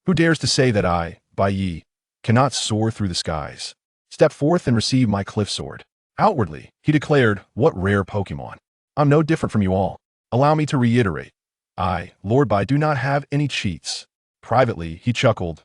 Who dares to say that I, Bai Ye, cannot soar through the skies? Step forth and receive my cliff sword. Outwardly, he declared, what rare Pokémon. I'm no different from you all. Allow me to reiterate. I, Lord Bai, do not have any cheats. Privately, he chuckled.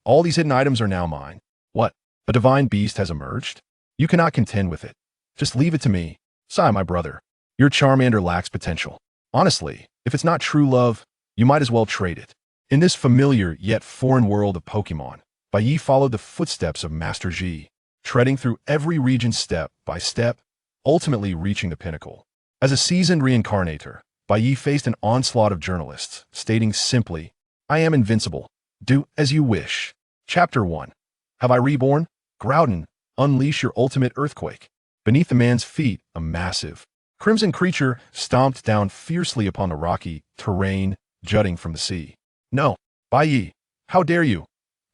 All these hidden items are now mine. What? A divine beast has emerged? You cannot contend with it. Just leave it to me. Sigh, my brother. Your Charmander lacks potential. Honestly, if it's not true love, you might as well trade it. In this familiar yet foreign world of Pokémon, Bai Ye followed the footsteps of Master Yi, treading through every region step by step, ultimately reaching the pinnacle. As a seasoned reincarnator, Bai Ye faced an onslaught of journalists, stating simply, I am invincible. Do as you wish. Chapter 1. Have I reborn? Groudon, unleash your ultimate earthquake. Beneath the man's feet, a massive, crimson creature stomped down fiercely upon the rocky terrain jutting from the sea. No, Bai Ye, how dare you?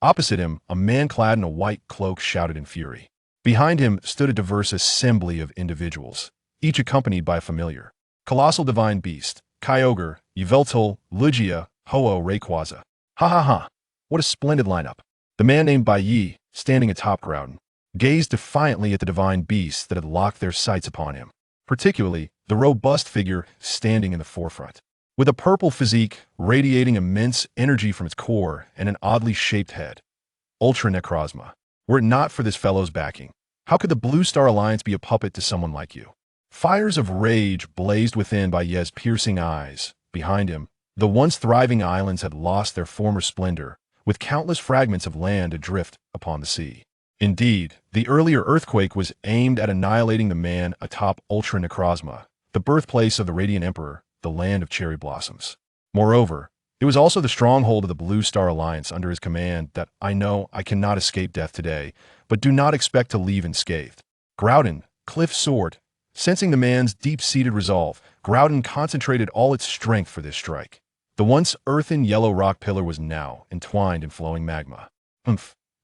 Opposite him, a man clad in a white cloak shouted in fury. Behind him stood a diverse assembly of individuals, each accompanied by a familiar. Colossal divine beast, Kyogre, Yveltal, Lugia, Ho-Oh, Rayquaza. Ha ha ha, what a splendid lineup. The man named Bai Ye, standing atop Groudon, gazed defiantly at the divine beasts that had locked their sights upon him, particularly the robust figure standing in the forefront. With a purple physique radiating immense energy from its core and an oddly shaped head. Ultra Necrozma. Were it not for this fellow's backing, how could the Blue Star Alliance be a puppet to someone like you? Fires of rage blazed within Bai Ye's piercing eyes. Behind him, the once thriving islands had lost their former splendor, with countless fragments of land adrift upon the sea. Indeed, the earlier earthquake was aimed at annihilating the man atop Ultra Necrozma, the birthplace of the Radiant Emperor, the land of cherry blossoms. Moreover, it was also the stronghold of the Blue Star Alliance under his command that I know I cannot escape death today, but do not expect to leave unscathed. Groudon, Cliff Sword. Sensing the man's deep-seated resolve, Groudon concentrated all its strength for this strike. The once earthen yellow rock pillar was now entwined in flowing magma.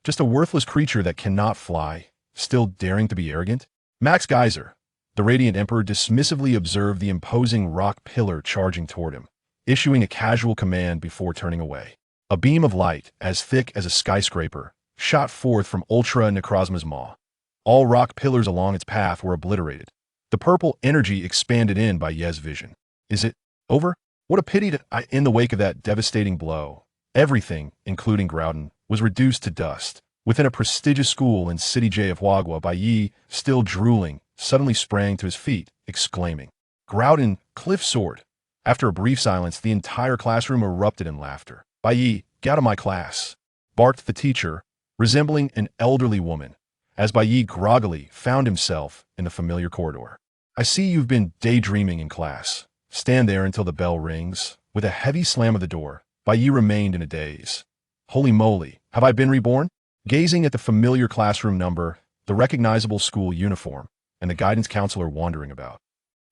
Just a worthless creature that cannot fly, still daring to be arrogant? Max Geyser. The Radiant Emperor dismissively observed the imposing rock pillar charging toward him, issuing a casual command before turning away. A beam of light, as thick as a skyscraper, shot forth from Ultra Necrozma's maw. All rock pillars along its path were obliterated. The purple energy expanded in Bai Ye's vision. Is it over? What a pity that in the wake of that devastating blow, everything, including Groudon, was reduced to dust. Within a prestigious school in City J of Wagwa, Bai Ye, still drooling, suddenly sprang to his feet, exclaiming, Groudon, Cliff Sword. After a brief silence, the entire classroom erupted in laughter. Bai Ye, get out of my class, barked the teacher, resembling an elderly woman, as Bai Ye groggily found himself in the familiar corridor. I see you've been daydreaming in class. Stand there until the bell rings. With a heavy slam of the door, Bai Ye remained in a daze. Holy moly, have I been reborn? Gazing at the familiar classroom number, the recognizable school uniform, and the guidance counselor wandering about.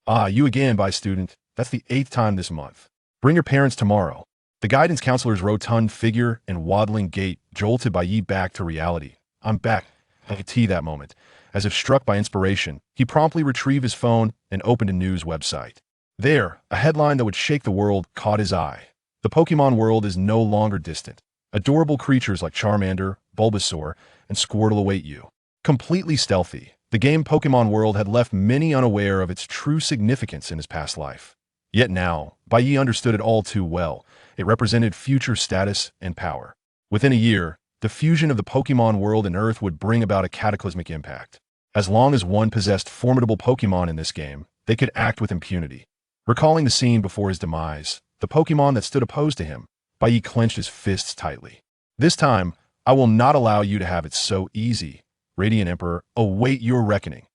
Ah, you again, Bai student. That's the 8th time this month. Bring your parents tomorrow. The guidance counselor's rotund figure and waddling gait jolted Bai Ye back to reality. I'm back. I could see that moment. As if struck by inspiration, he promptly retrieved his phone and opened a news website. There, a headline that would shake the world caught his eye. The Pokémon world is no longer distant. Adorable creatures like Charmander, Bulbasaur, and Squirtle await you. Completely stealthy, the game Pokémon world had left many unaware of its true significance in his past life. Yet now, Bai Ye understood it all too well. It represented future status and power. Within a year, the fusion of the Pokémon world and Earth would bring about a cataclysmic impact. As long as one possessed formidable Pokémon in this game, they could act with impunity. Recalling the scene before his demise, the Pokémon that stood opposed to him, Bai Ye clenched his fists tightly. This time, I will not allow you to have it so easy. Radiant Emperor, await your reckoning.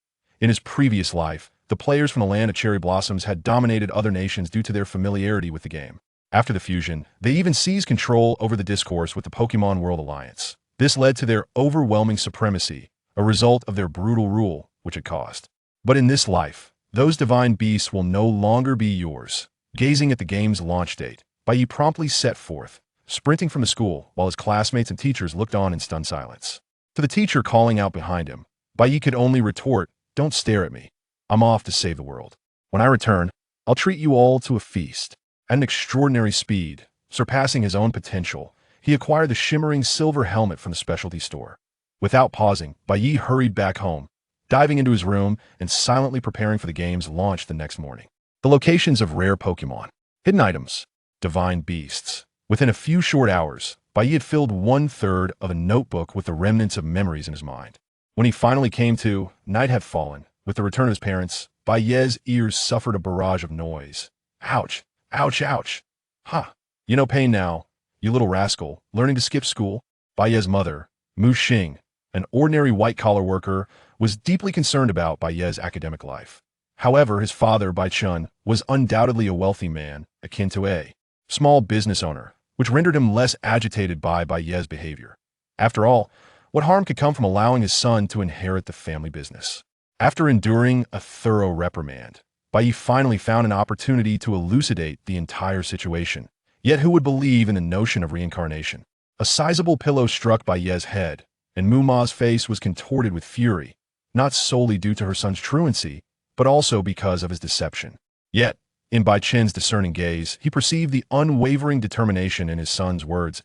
In his previous life, the players from the land of cherry blossoms had dominated other nations due to their familiarity with the game. After the fusion, they even seized control over the discourse with the Pokémon World Alliance. This led to their overwhelming supremacy, a result of their brutal rule, which it caused. But in this life, those divine beasts will no longer be yours. Gazing at the game's launch date, Bai Ye promptly set forth, sprinting from the school while his classmates and teachers looked on in stunned silence. To the teacher calling out behind him, Bai Ye could only retort, "Don't stare at me. I'm off to save the world. When I return, I'll treat you all to a feast." At an extraordinary speed, surpassing his own potential, he acquired the shimmering silver helmet from the specialty store. Without pausing, Bai Ye hurried back home, diving into his room and silently preparing for the game's launch the next morning. The locations of rare Pokémon, hidden items, divine beasts. Within a few short hours, Bai Ye had filled 1/3 of a notebook with the remnants of memories in his mind. When he finally came to, night had fallen. With the return of his parents, Bai Ye's ears suffered a barrage of noise. Ouch, ouch, ouch. Ha, you know pain now, you little rascal, learning to skip school. Bai Ye's mother, Mu Xing, an ordinary white-collar worker, was deeply concerned about Bai Ye's academic life. However, his father, Bai Chun, was undoubtedly a wealthy man, akin to a small business owner, which rendered him less agitated by Bai Ye's behavior. After all, what harm could come from allowing his son to inherit the family business? After enduring a thorough reprimand, Bai Ye finally found an opportunity to elucidate the entire situation. Yet who would believe in the notion of reincarnation? A sizable pillow struck Bai Ye's head, and Mu Ma's face was contorted with fury, not solely due to her son's truancy, but also because of his deception. Yet, in Bai Chen's discerning gaze, he perceived the unwavering determination in his son's words.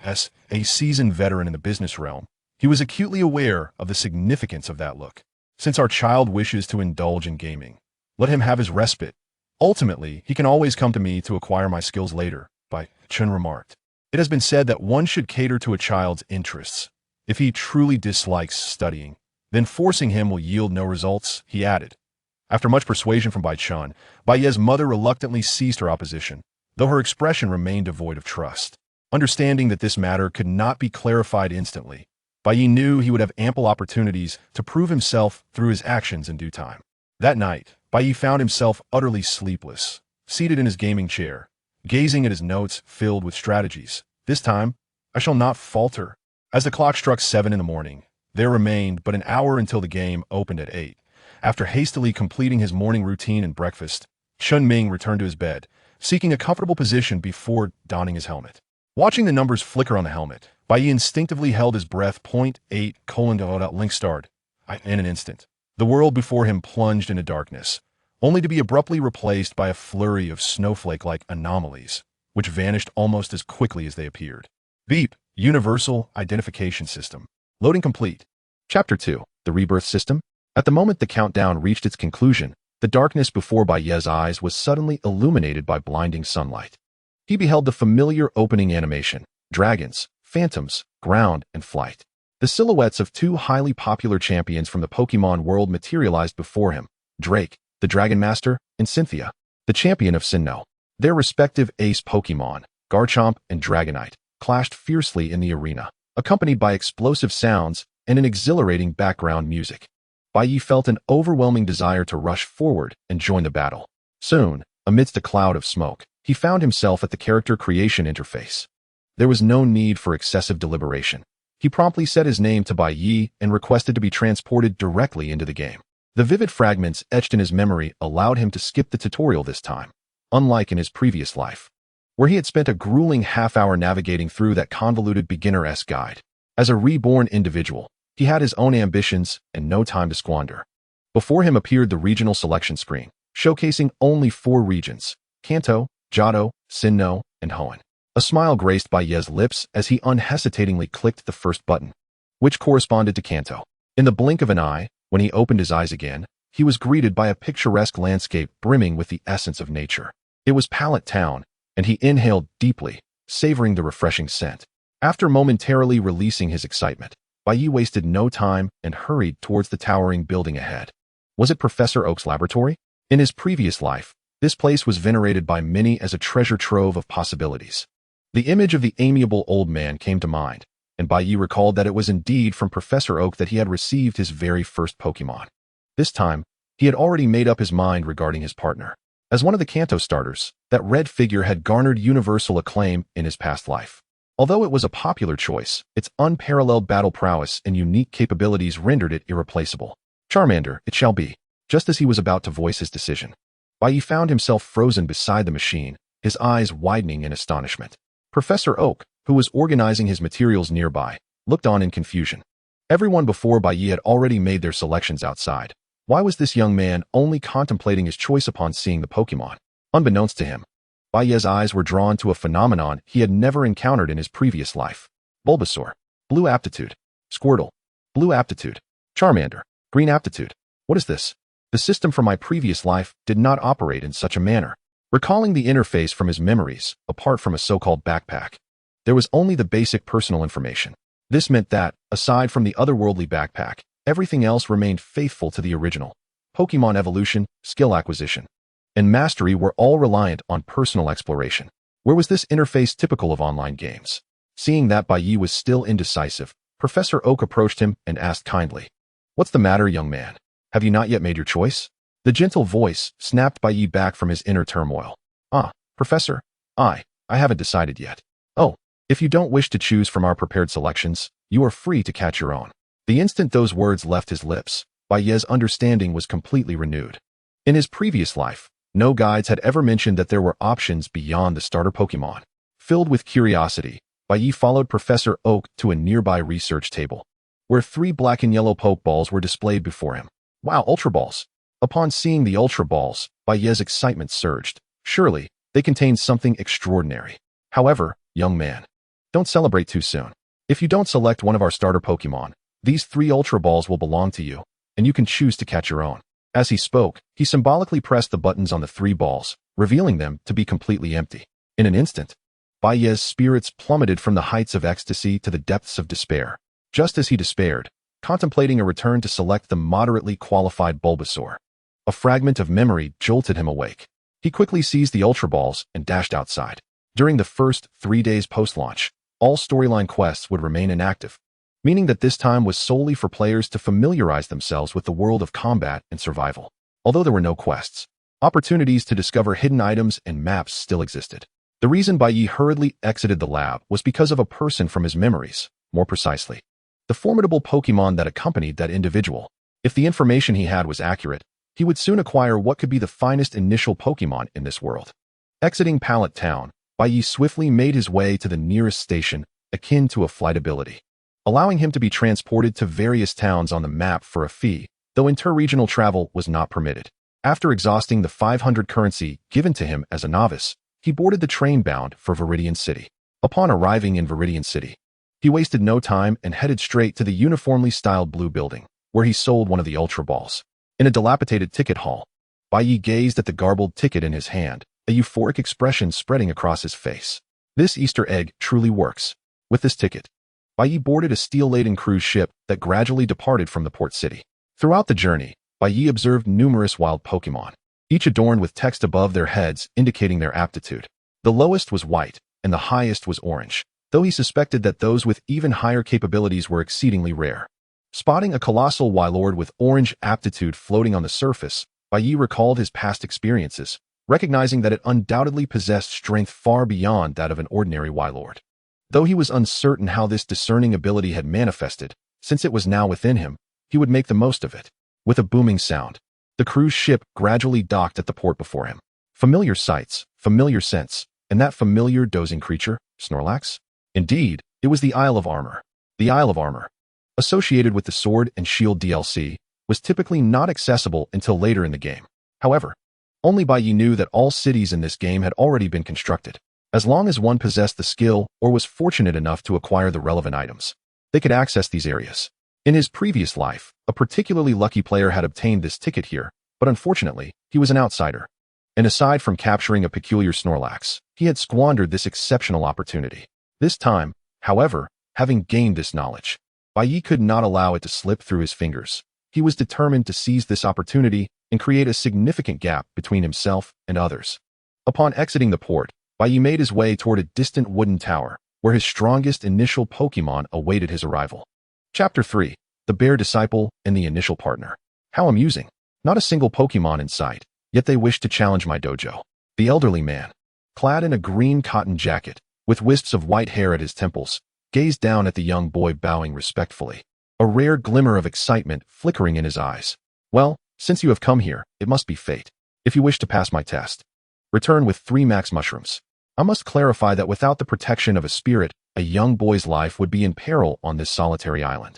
As a seasoned veteran in the business realm, he was acutely aware of the significance of that look. Since our child wishes to indulge in gaming, let him have his respite. Ultimately, he can always come to me to acquire my skills later, Bai Chen remarked. It has been said that one should cater to a child's interests. If he truly dislikes studying, then forcing him will yield no results, he added. After much persuasion from Bai Chun, Bai Ye's mother reluctantly ceased her opposition, though her expression remained devoid of trust. Understanding that this matter could not be clarified instantly, Bai Ye knew he would have ample opportunities to prove himself through his actions in due time. That night, Bai Ye found himself utterly sleepless, seated in his gaming chair, gazing at his notes filled with strategies. This time, I shall not falter. As the clock struck 7 in the morning, there remained but an hour until the game opened at 8. After hastily completing his morning routine and breakfast, Chun Ming returned to his bed, seeking a comfortable position before donning his helmet. Watching the numbers flicker on the helmet, Bai Ye instinctively held his breath. .8: link starred. In an instant, the world before him plunged into darkness, only to be abruptly replaced by a flurry of snowflake-like anomalies, which vanished almost as quickly as they appeared. Beep, Universal Identification System. Loading complete. Chapter 2, The Rebirth System. At the moment the countdown reached its conclusion, the darkness before Bai Ye's eyes was suddenly illuminated by blinding sunlight. He beheld the familiar opening animation: dragons, phantoms, ground, and flight. The silhouettes of two highly popular champions from the Pokémon world materialized before him: Drake, the Dragon Master, and Cynthia, the champion of Sinnoh. Their respective ace Pokémon, Garchomp and Dragonite, clashed fiercely in the arena, accompanied by explosive sounds and an exhilarating background music. Bai Ye felt an overwhelming desire to rush forward and join the battle. Soon, amidst a cloud of smoke, he found himself at the character creation interface. There was no need for excessive deliberation. He promptly set his name to Bai Ye and requested to be transported directly into the game. The vivid fragments etched in his memory allowed him to skip the tutorial this time, unlike in his previous life, where he had spent a grueling half-hour navigating through that convoluted beginner-esque guide. As a reborn individual, he had his own ambitions and no time to squander. Before him appeared the regional selection screen, showcasing only 4 regions: Kanto, Johto, Sinnoh, and Hoenn. A smile graced Bai Ye's lips as he unhesitatingly clicked the first button, which corresponded to Kanto. In the blink of an eye, when he opened his eyes again, he was greeted by a picturesque landscape brimming with the essence of nature. It was Pallet Town, and he inhaled deeply, savoring the refreshing scent. After momentarily releasing his excitement, Bai Ye wasted no time and hurried towards the towering building ahead. Was it Professor Oak's laboratory? In his previous life, this place was venerated by many as a treasure trove of possibilities. The image of the amiable old man came to mind, and Bai Ye recalled that it was indeed from Professor Oak that he had received his very first Pokémon. This time, he had already made up his mind regarding his partner. As one of the Kanto starters, that red figure had garnered universal acclaim in his past life. Although it was a popular choice, its unparalleled battle prowess and unique capabilities rendered it irreplaceable. Charmander, it shall be. Just as he was about to voice his decision, Bai Ye found himself frozen beside the machine, his eyes widening in astonishment. Professor Oak, who was organizing his materials nearby, looked on in confusion. Everyone before Bai Ye had already made their selections outside. Why was this young man only contemplating his choice upon seeing the Pokémon? Unbeknownst to him, Bai Ye's eyes were drawn to a phenomenon he had never encountered in his previous life. Bulbasaur. Blue aptitude. Squirtle. Blue aptitude. Charmander. Green aptitude. What is this? The system from my previous life did not operate in such a manner. Recalling the interface from his memories, apart from a so-called backpack, there was only the basic personal information. This meant that, aside from the otherworldly backpack, everything else remained faithful to the original. Pokemon evolution, skill acquisition, and mastery were all reliant on personal exploration. Where was this interface typical of online games? Seeing that Bai Ye was still indecisive, Professor Oak approached him and asked kindly, "What's the matter, young man? Have you not yet made your choice?" The gentle voice snapped Bai Ye back from his inner turmoil. Professor, I haven't decided yet." "Oh, if you don't wish to choose from our prepared selections, you are free to catch your own." The instant those words left his lips, Bai Ye's understanding was completely renewed. In his previous life, no guides had ever mentioned that there were options beyond the starter Pokemon. Filled with curiosity, Bai Ye followed Professor Oak to a nearby research table, where 3 black and yellow Pokeballs were displayed before him. Wow, Ultra Balls! Upon seeing the Ultra Balls, Bai Ye's excitement surged. Surely, they contained something extraordinary. However, young man, don't celebrate too soon. If you don't select one of our starter Pokemon, these 3 Ultra Balls will belong to you, and you can choose to catch your own. As he spoke, he symbolically pressed the buttons on the 3 balls, revealing them to be completely empty. In an instant, Bai Ye's spirits plummeted from the heights of ecstasy to the depths of despair. Just as he despaired, contemplating a return to select the moderately qualified Bulbasaur, a fragment of memory jolted him awake. He quickly seized the Ultra Balls and dashed outside. During the first 3 days post-launch, all storyline quests would remain inactive, meaning that this time was solely for players to familiarize themselves with the world of combat and survival. Although there were no quests, opportunities to discover hidden items and maps still existed. The reason Bai Ye hurriedly exited the lab was because of a person from his memories, more precisely, the formidable Pokemon that accompanied that individual. If the information he had was accurate, he would soon acquire what could be the finest initial Pokemon in this world. Exiting Pallet Town, Bai Ye swiftly made his way to the nearest station, akin to a flight ability, allowing him to be transported to various towns on the map for a fee, though interregional travel was not permitted. After exhausting the 500 currency given to him as a novice, he boarded the train bound for Viridian City. Upon arriving in Viridian City, he wasted no time and headed straight to the uniformly styled blue building, where he sold one of the Ultra Balls. In a dilapidated ticket hall, Bai Ye gazed at the garbled ticket in his hand, a euphoric expression spreading across his face. This Easter egg truly works. With this ticket, Bai Ye boarded a steel-laden cruise ship that gradually departed from the port city. Throughout the journey, Bai Ye observed numerous wild Pokemon, each adorned with text above their heads indicating their aptitude. The lowest was white, and the highest was orange, though he suspected that those with even higher capabilities were exceedingly rare. Spotting a colossal Wailord with orange aptitude floating on the surface, Bai Ye recalled his past experiences, recognizing that it undoubtedly possessed strength far beyond that of an ordinary Wailord. Though he was uncertain how this discerning ability had manifested, since it was now within him, he would make the most of it. With a booming sound, the cruise ship gradually docked at the port before him. Familiar sights, familiar scents, and that familiar dozing creature, Snorlax? Indeed, it was the Isle of Armor. The Isle of Armor, associated with the Sword and Shield DLC, was typically not accessible until later in the game. However, only Bai Ye knew that all cities in this game had already been constructed. As long as one possessed the skill or was fortunate enough to acquire the relevant items, they could access these areas. In his previous life, a particularly lucky player had obtained this ticket here, but unfortunately, he was an outsider. And aside from capturing a peculiar Snorlax, he had squandered this exceptional opportunity. This time, however, having gained this knowledge, Bai Ye could not allow it to slip through his fingers. He was determined to seize this opportunity and create a significant gap between himself and others. Upon exiting the port, Bai Ye made his way toward a distant wooden tower, where his strongest initial Pokemon awaited his arrival. Chapter 3. The Bear Disciple and the Initial Partner. How amusing. Not a single Pokemon in sight, yet they wished to challenge my dojo. The elderly man, clad in a green cotton jacket, with wisps of white hair at his temples, gazed down at the young boy bowing respectfully, a rare glimmer of excitement flickering in his eyes. Well, since you have come here, it must be fate. If you wish to pass my test, return with 3 max mushrooms. I must clarify that without the protection of a spirit, a young boy's life would be in peril on this solitary island.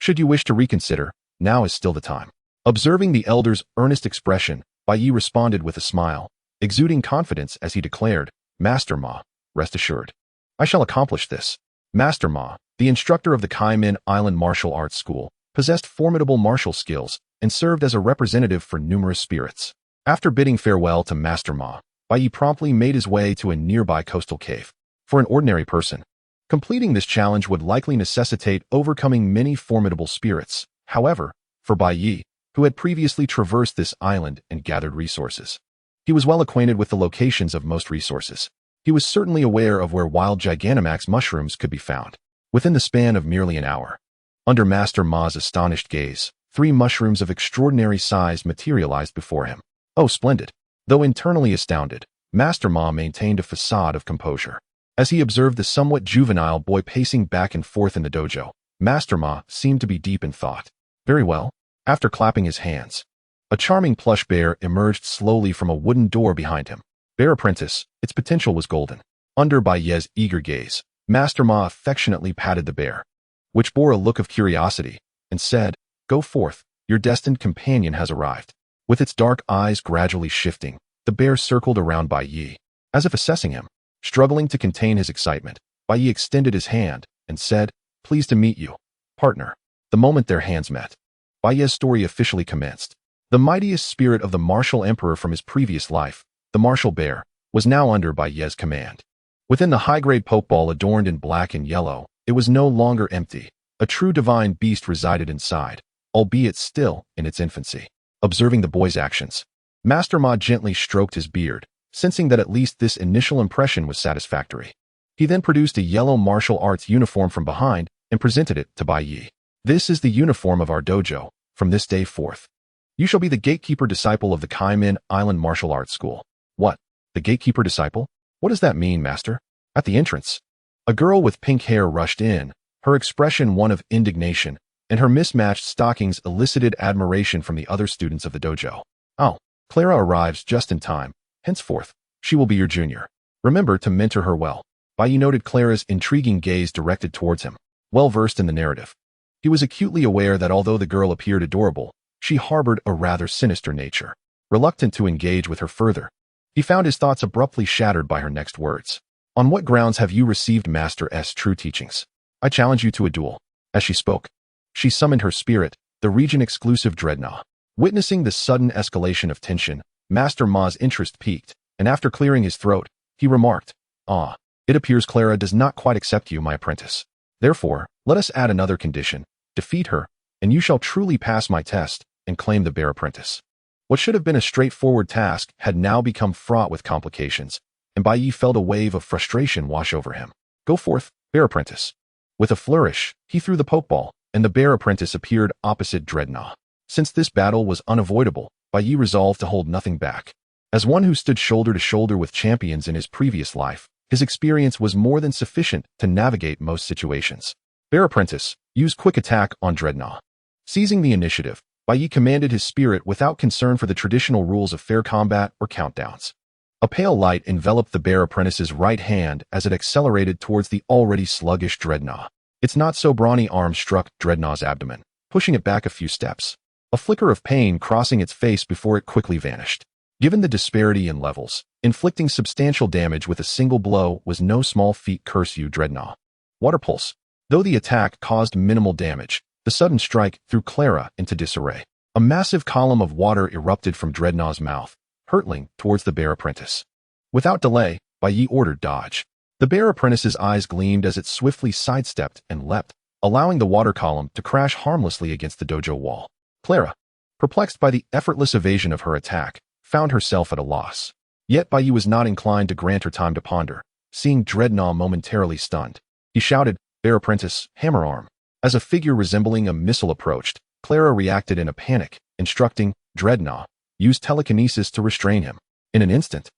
Should you wish to reconsider, now is still the time. Observing the elder's earnest expression, Bai Ye responded with a smile, exuding confidence as he declared, Master Ma, rest assured. I shall accomplish this. Master Ma, the instructor of the Kaimin Island Martial Arts School, possessed formidable martial skills and served as a representative for numerous spirits. After bidding farewell to Master Ma, Bai Ye promptly made his way to a nearby coastal cave. For an ordinary person, completing this challenge would likely necessitate overcoming many formidable spirits. However, for Bai Ye, who had previously traversed this island and gathered resources, he was well acquainted with the locations of most resources. He was certainly aware of where wild Gigantamax mushrooms could be found. Within the span of merely an hour, under Master Ma's astonished gaze, 3 mushrooms of extraordinary size materialized before him. Oh, splendid! Though internally astounded, Master Ma maintained a facade of composure. As he observed the somewhat juvenile boy pacing back and forth in the dojo, Master Ma seemed to be deep in thought. Very well. After clapping his hands, a charming plush bear emerged slowly from a wooden door behind him. Bear apprentice, its potential was golden. Under Bai Ye's eager gaze, Master Ma affectionately patted the bear, which bore a look of curiosity, and said, "Go forth, your destined companion has arrived." With its dark eyes gradually shifting, the bear circled around Bai Ye, as if assessing him. Struggling to contain his excitement, Bai Ye extended his hand and said, "Pleased to meet you, partner." The moment their hands met, Bai Ye's story officially commenced. The mightiest spirit of the martial emperor from his previous life, the martial bear, was now under Bai Ye's command. Within the high-grade pokeball adorned in black and yellow, it was no longer empty. A true divine beast resided inside, albeit still in its infancy. Observing the boy's actions, Master Ma gently stroked his beard, sensing that at least this initial impression was satisfactory. He then produced a yellow martial arts uniform from behind and presented it to Bai Ye. "This is the uniform of our dojo. From this day forth, you shall be the gatekeeper disciple of the Kaimin Island Martial Arts School." "What? The gatekeeper disciple? What does that mean, master?" At the entrance, a girl with pink hair rushed in, her expression one of indignation, and her mismatched stockings elicited admiration from the other students of the dojo. "Oh, Clara arrives just in time. Henceforth, she will be your junior. Remember to mentor her well." Bai Ye noted Clara's intriguing gaze directed towards him. Well versed in the narrative, he was acutely aware that although the girl appeared adorable, she harbored a rather sinister nature. Reluctant to engage with her further, he found his thoughts abruptly shattered by her next words. "On what grounds have you received Master S' true teachings? I challenge you to a duel." As she spoke, she summoned her spirit, the region-exclusive Dreadnought. Witnessing the sudden escalation of tension, Master Ma's interest piqued, and after clearing his throat, he remarked, "Ah, it appears Clara does not quite accept you, my apprentice. Therefore, let us add another condition. Defeat her, and you shall truly pass my test and claim the bear apprentice." What should have been a straightforward task had now become fraught with complications, and Bai Ye felt a wave of frustration wash over him. "Go forth, bear apprentice." With a flourish, he threw the pokeball, and the bear apprentice appeared opposite Dreadnought. Since this battle was unavoidable, Bai Ye resolved to hold nothing back. As one who stood shoulder to shoulder with champions in his previous life, his experience was more than sufficient to navigate most situations. "Bear apprentice, use quick attack on Dreadnought." Seizing the initiative, Bai Ye commanded his spirit without concern for the traditional rules of fair combat or countdowns. A pale light enveloped the bear apprentice's right hand as it accelerated towards the already sluggish Dreadnought. Its not-so-brawny arm struck Dreadnought's abdomen, pushing it back a few steps. A flicker of pain crossing its face before it quickly vanished. Given the disparity in levels, inflicting substantial damage with a single blow was no small feat. Curse you, Dreadnought. Water Pulse. Though the attack caused minimal damage, the sudden strike threw Clara into disarray. A massive column of water erupted from Dreadnought's mouth, hurtling towards the bear apprentice. Without delay, Bai Ye ordered dodge. The bear apprentice's eyes gleamed as it swiftly sidestepped and leapt, allowing the water column to crash harmlessly against the dojo wall. Clara, perplexed by the effortless evasion of her attack, found herself at a loss. Yet Bai Ye was not inclined to grant her time to ponder. Seeing Dreadnought momentarily stunned, he shouted, "Bear apprentice, hammer arm." As a figure resembling a missile approached, Clara reacted in a panic, instructing Dreadnought, use telekinesis to restrain him. In an instant,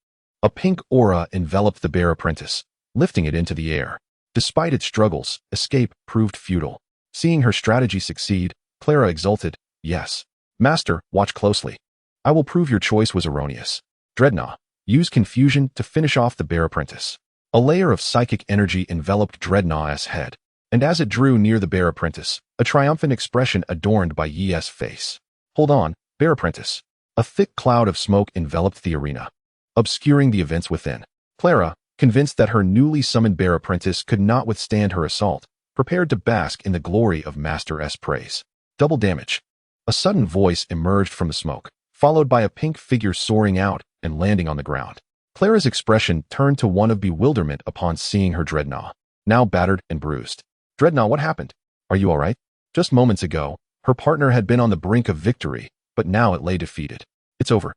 a pink aura enveloped the bear apprentice, lifting it into the air. Despite its struggles, escape proved futile. Seeing her strategy succeed, Clara exulted, "Yes, master, watch closely. I will prove your choice was erroneous." Dreadnought, use confusion to finish off the bear apprentice. A layer of psychic energy enveloped Dreadnought's head, and as it drew near the bear apprentice, a triumphant expression adorned Bai Ye's face. "Hold on, bear apprentice." A thick cloud of smoke enveloped the arena, obscuring the events within. Clara, convinced that her newly summoned bear apprentice could not withstand her assault, prepared to bask in the glory of Master's praise. Double damage. A sudden voice emerged from the smoke, followed by a pink figure soaring out and landing on the ground. Clara's expression turned to one of bewilderment upon seeing her Dreadnought, now battered and bruised. Dreadnought, what happened? Are you all right? Just moments ago, her partner had been on the brink of victory, but now it lay defeated. It's over.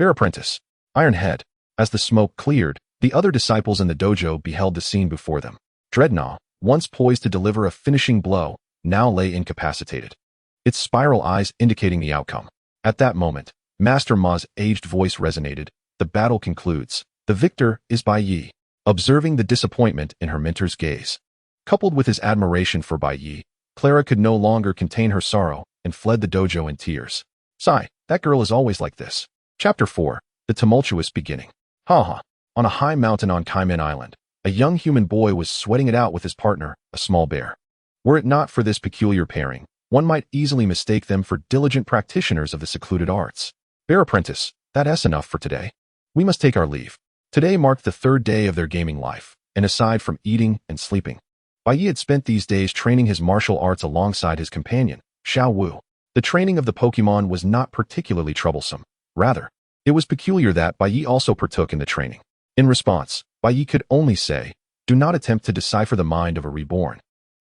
Bear apprentice. Iron Head. As the smoke cleared, the other disciples in the dojo beheld the scene before them. Dreadnought, once poised to deliver a finishing blow, now lay incapacitated, its spiral eyes indicating the outcome. At that moment, Master Ma's aged voice resonated. The battle concludes. The victor is Bai Ye. Observing the disappointment in her mentor's gaze, coupled with his admiration for Bai Ye, Clara could no longer contain her sorrow and fled the dojo in tears. Sigh, that girl is always like this. Chapter 4. The Tumultuous Beginning. Haha. On a high mountain on Cayman Island, a young human boy was sweating it out with his partner, a small bear. Were it not for this peculiar pairing, one might easily mistake them for diligent practitioners of the secluded arts. Bear apprentice, that's enough for today. We must take our leave. Today marked the third day of their gaming life, and aside from eating and sleeping, Bai Ye had spent these days training his martial arts alongside his companion, Xiao Wu. The training of the Pokémon was not particularly troublesome. Rather, it was peculiar that Bai Ye also partook in the training. In response, Bai Ye could only say, do not attempt to decipher the mind of a reborn.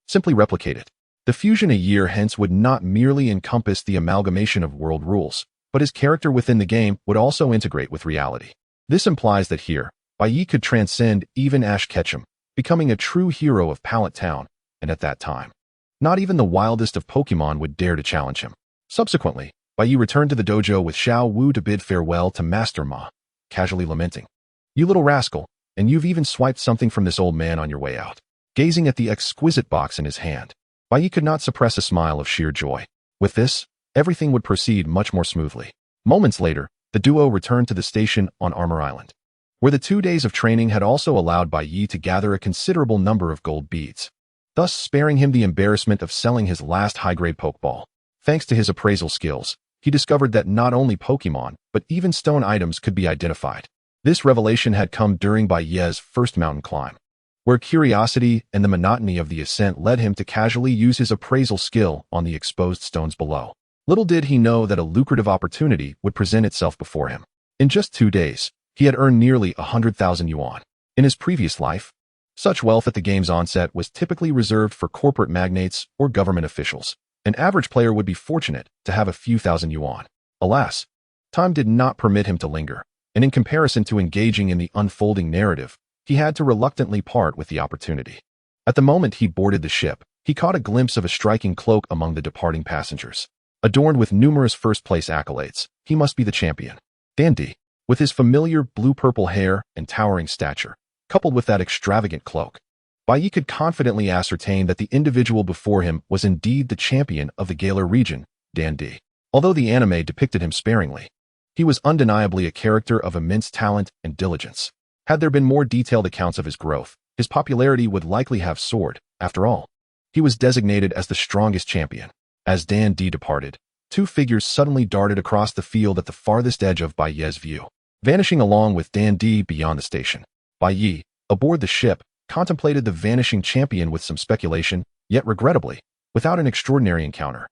Simply replicate it. The fusion a year hence would not merely encompass the amalgamation of world rules, but his character within the game would also integrate with reality. This implies that here, Bai Ye could transcend even Ash Ketchum, becoming a true hero of Pallet Town, and at that time, not even the wildest of Pokémon would dare to challenge him. Subsequently, Bai Ye returned to the dojo with Xiao Wu to bid farewell to Master Ma, casually lamenting, "You little rascal, and you've even swiped something from this old man on your way out." Gazing at the exquisite box in his hand, Bai Ye could not suppress a smile of sheer joy. With this, everything would proceed much more smoothly. Moments later, the duo returned to the station on Armor Island, where the 2 days of training had also allowed Bai Ye to gather a considerable number of gold beads, thus sparing him the embarrassment of selling his last high-grade Pokeball. Thanks to his appraisal skills, he discovered that not only Pokemon, but even stone items could be identified. This revelation had come during Bai Ye's first mountain climb, where curiosity and the monotony of the ascent led him to casually use his appraisal skill on the exposed stones below. Little did he know that a lucrative opportunity would present itself before him. In just 2 days, he had earned nearly 100,000 yuan. In his previous life, such wealth at the game's onset was typically reserved for corporate magnates or government officials. An average player would be fortunate to have a few thousand yuan. Alas, time did not permit him to linger, and in comparison to engaging in the unfolding narrative, he had to reluctantly part with the opportunity. At the moment he boarded the ship, he caught a glimpse of a striking cloak among the departing passengers. Adorned with numerous first-place accolades, he must be the champion. Dandy, with his familiar blue-purple hair and towering stature, coupled with that extravagant cloak, Bai Ye could confidently ascertain that the individual before him was indeed the champion of the Galar region, Dandy. Although the anime depicted him sparingly, he was undeniably a character of immense talent and diligence. Had there been more detailed accounts of his growth, his popularity would likely have soared. After all, he was designated as the strongest champion. As Dandy departed, 2 figures suddenly darted across the field at the farthest edge of Bai Ye's view, vanishing along with Dandy beyond the station. Bai Ye, aboard the ship, contemplated the vanishing champion with some speculation, yet regrettably, without an extraordinary encounter.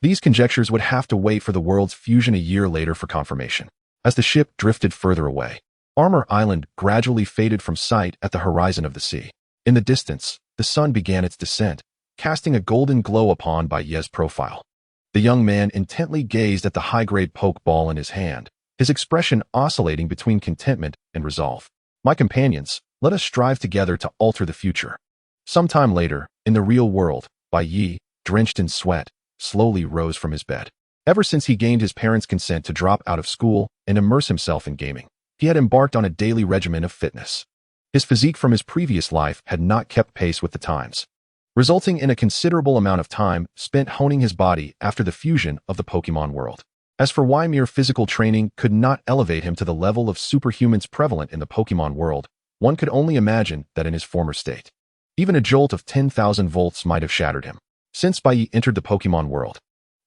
These conjectures would have to wait for the world's fusion a year later for confirmation. As the ship drifted further away, Armor Island gradually faded from sight at the horizon of the sea. In the distance, the sun began its descent, casting a golden glow upon Bai Ye's profile. The young man intently gazed at the high-grade Pokeball in his hand, his expression oscillating between contentment and resolve. "My companions, let us strive together to alter the future." Sometime later, in the real world, Bai Ye, drenched in sweat, slowly rose from his bed. Ever since he gained his parents' consent to drop out of school and immerse himself in gaming, he had embarked on a daily regimen of fitness. His physique from his previous life had not kept pace with the times, resulting in a considerable amount of time spent honing his body after the fusion of the Pokemon world. As for why mere physical training could not elevate him to the level of superhumans prevalent in the Pokemon world, one could only imagine that in his former state, even a jolt of 10,000 volts might have shattered him. Since Bai Ye entered the Pokemon world,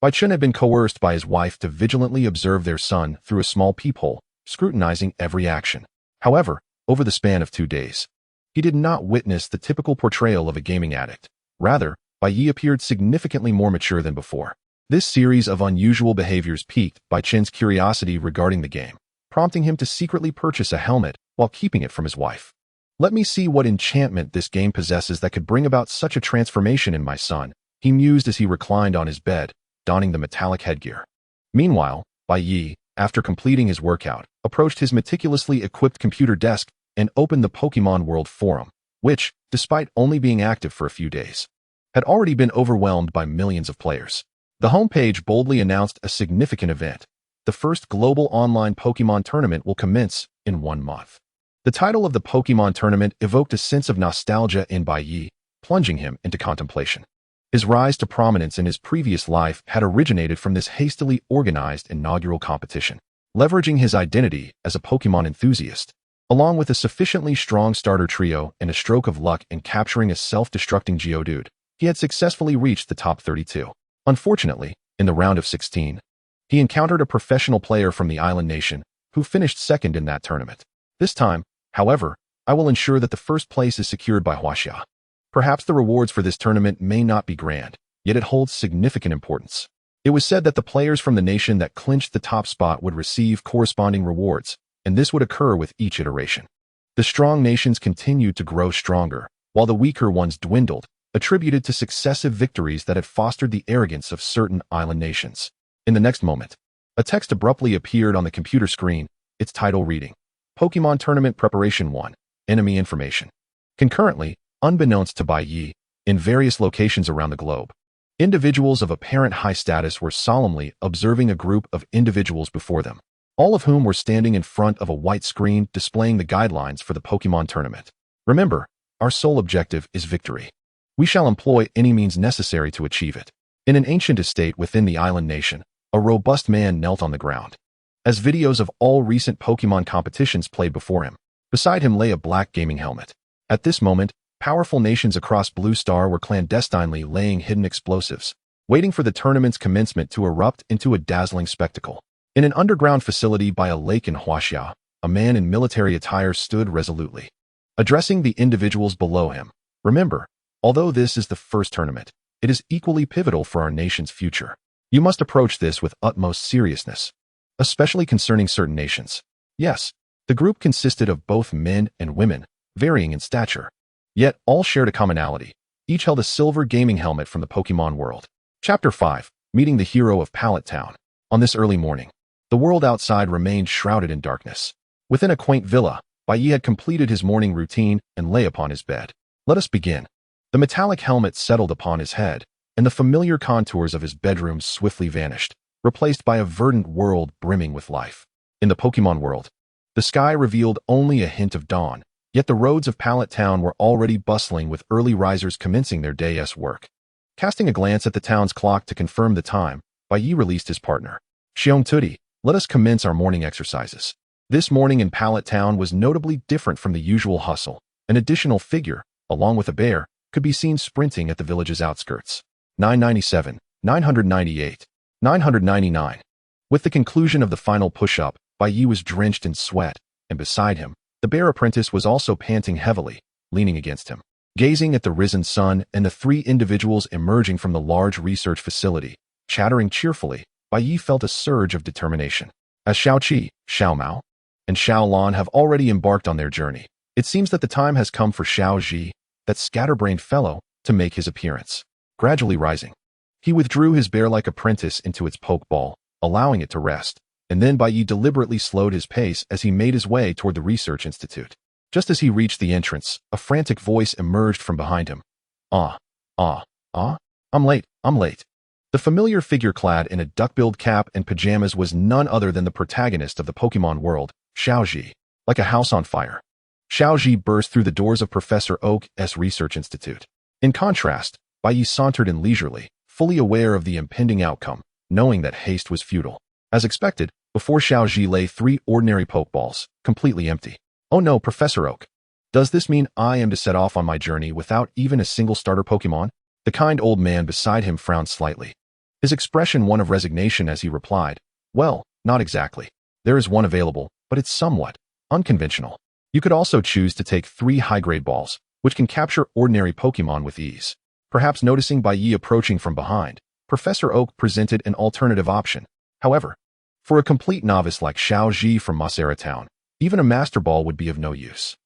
Bai Chun had been coerced by his wife to vigilantly observe their son through a small peephole, scrutinizing every action. However, over the span of 2 days, he did not witness the typical portrayal of a gaming addict. Rather, Bai Ye appeared significantly more mature than before. This series of unusual behaviors piqued Bai Chen's curiosity regarding the game, prompting him to secretly purchase a helmet while keeping it from his wife. Let me see what enchantment this game possesses that could bring about such a transformation in my son, he mused as he reclined on his bed, donning the metallic headgear. Meanwhile, Bai Ye, after completing his workout, approached his meticulously equipped computer desk and opened the Pokemon World Forum, which, despite only being active for a few days, had already been overwhelmed by millions of players. The homepage boldly announced a significant event. The first global online Pokemon tournament will commence in 1 month. The title of the Pokemon tournament evoked a sense of nostalgia in Bai Ye, plunging him into contemplation. His rise to prominence in his previous life had originated from this hastily organized inaugural competition. Leveraging his identity as a Pokemon enthusiast, along with a sufficiently strong starter trio and a stroke of luck in capturing a self-destructing Geodude, he had successfully reached the top 32. Unfortunately, in the round of 16, he encountered a professional player from the island nation who finished second in that tournament. This time, however, I will ensure that the first place is secured by Huaxia. Perhaps the rewards for this tournament may not be grand, yet it holds significant importance. It was said that the players from the nation that clinched the top spot would receive corresponding rewards, and this would occur with each iteration. The strong nations continued to grow stronger, while the weaker ones dwindled, attributed to successive victories that had fostered the arrogance of certain island nations. In the next moment, a text abruptly appeared on the computer screen, its title reading, Pokemon Tournament Preparation 1, Enemy Information. Concurrently, unbeknownst to Bai Ye, in various locations around the globe, individuals of apparent high status were solemnly observing a group of individuals before them, all of whom were standing in front of a white screen displaying the guidelines for the Pokemon tournament. Remember, our sole objective is victory. We shall employ any means necessary to achieve it. In an ancient estate within the island nation, a robust man knelt on the ground, as videos of all recent Pokemon competitions played before him. Beside him lay a black gaming helmet. At this moment, powerful nations across Blue Star were clandestinely laying hidden explosives, waiting for the tournament's commencement to erupt into a dazzling spectacle. In an underground facility by a lake in Huaxia, a man in military attire stood resolutely, addressing the individuals below him. Remember, although this is the first tournament, it is equally pivotal for our nation's future. You must approach this with utmost seriousness, especially concerning certain nations. Yes, the group consisted of both men and women, varying in stature. Yet all shared a commonality. Each held a silver gaming helmet from the Pokemon world. Chapter 5, Meeting the Hero of Pallet Town. On this early morning, the world outside remained shrouded in darkness. Within a quaint villa, Bai Ye had completed his morning routine and lay upon his bed. Let us begin. The metallic helmet settled upon his head, and the familiar contours of his bedroom swiftly vanished, replaced by a verdant world brimming with life. In the Pokemon world, the sky revealed only a hint of dawn, yet the roads of Pallet Town were already bustling with early risers commencing their day's work. Casting a glance at the town's clock to confirm the time, Bai Ye released his partner. Xiong Tudi, let us commence our morning exercises. This morning in Pallet Town was notably different from the usual hustle. An additional figure, along with a bear, could be seen sprinting at the village's outskirts. 997, 998, 999. With the conclusion of the final push-up, Bai Ye was drenched in sweat, and beside him, the bear apprentice was also panting heavily, leaning against him. Gazing at the risen sun and the three individuals emerging from the large research facility, chattering cheerfully, Bai Ye felt a surge of determination. As Xiao Qi, Xiao Mao, and Xiao Lan have already embarked on their journey, it seems that the time has come for Xiao Ji, that scatterbrained fellow, to make his appearance. Gradually rising, he withdrew his bear-like apprentice into its pokeball, allowing it to rest, and then Bai Ye deliberately slowed his pace as he made his way toward the research institute. Just as he reached the entrance, a frantic voice emerged from behind him. I'm late. The familiar figure clad in a duck-billed cap and pajamas was none other than the protagonist of the Pokemon world, Xiao Ji. Like a house on fire, Xiao Ji burst through the doors of Professor Oak's research institute. In contrast, Bai Ye sauntered in leisurely, fully aware of the impending outcome, knowing that haste was futile. As expected, before Xiao Ji lay 3 ordinary Pokeballs, completely empty. Oh no, Professor Oak. Does this mean I am to set off on my journey without even a single starter Pokemon? The kind old man beside him frowned slightly, his expression one of resignation as he replied, well, not exactly. There is one available, but it's somewhat unconventional. You could also choose to take 3 high-grade balls, which can capture ordinary Pokémon with ease. Perhaps noticing Bai Ye approaching from behind, Professor Oak presented an alternative option. However, for a complete novice like Xiao Ji from Masera Town, even a Master Ball would be of no use.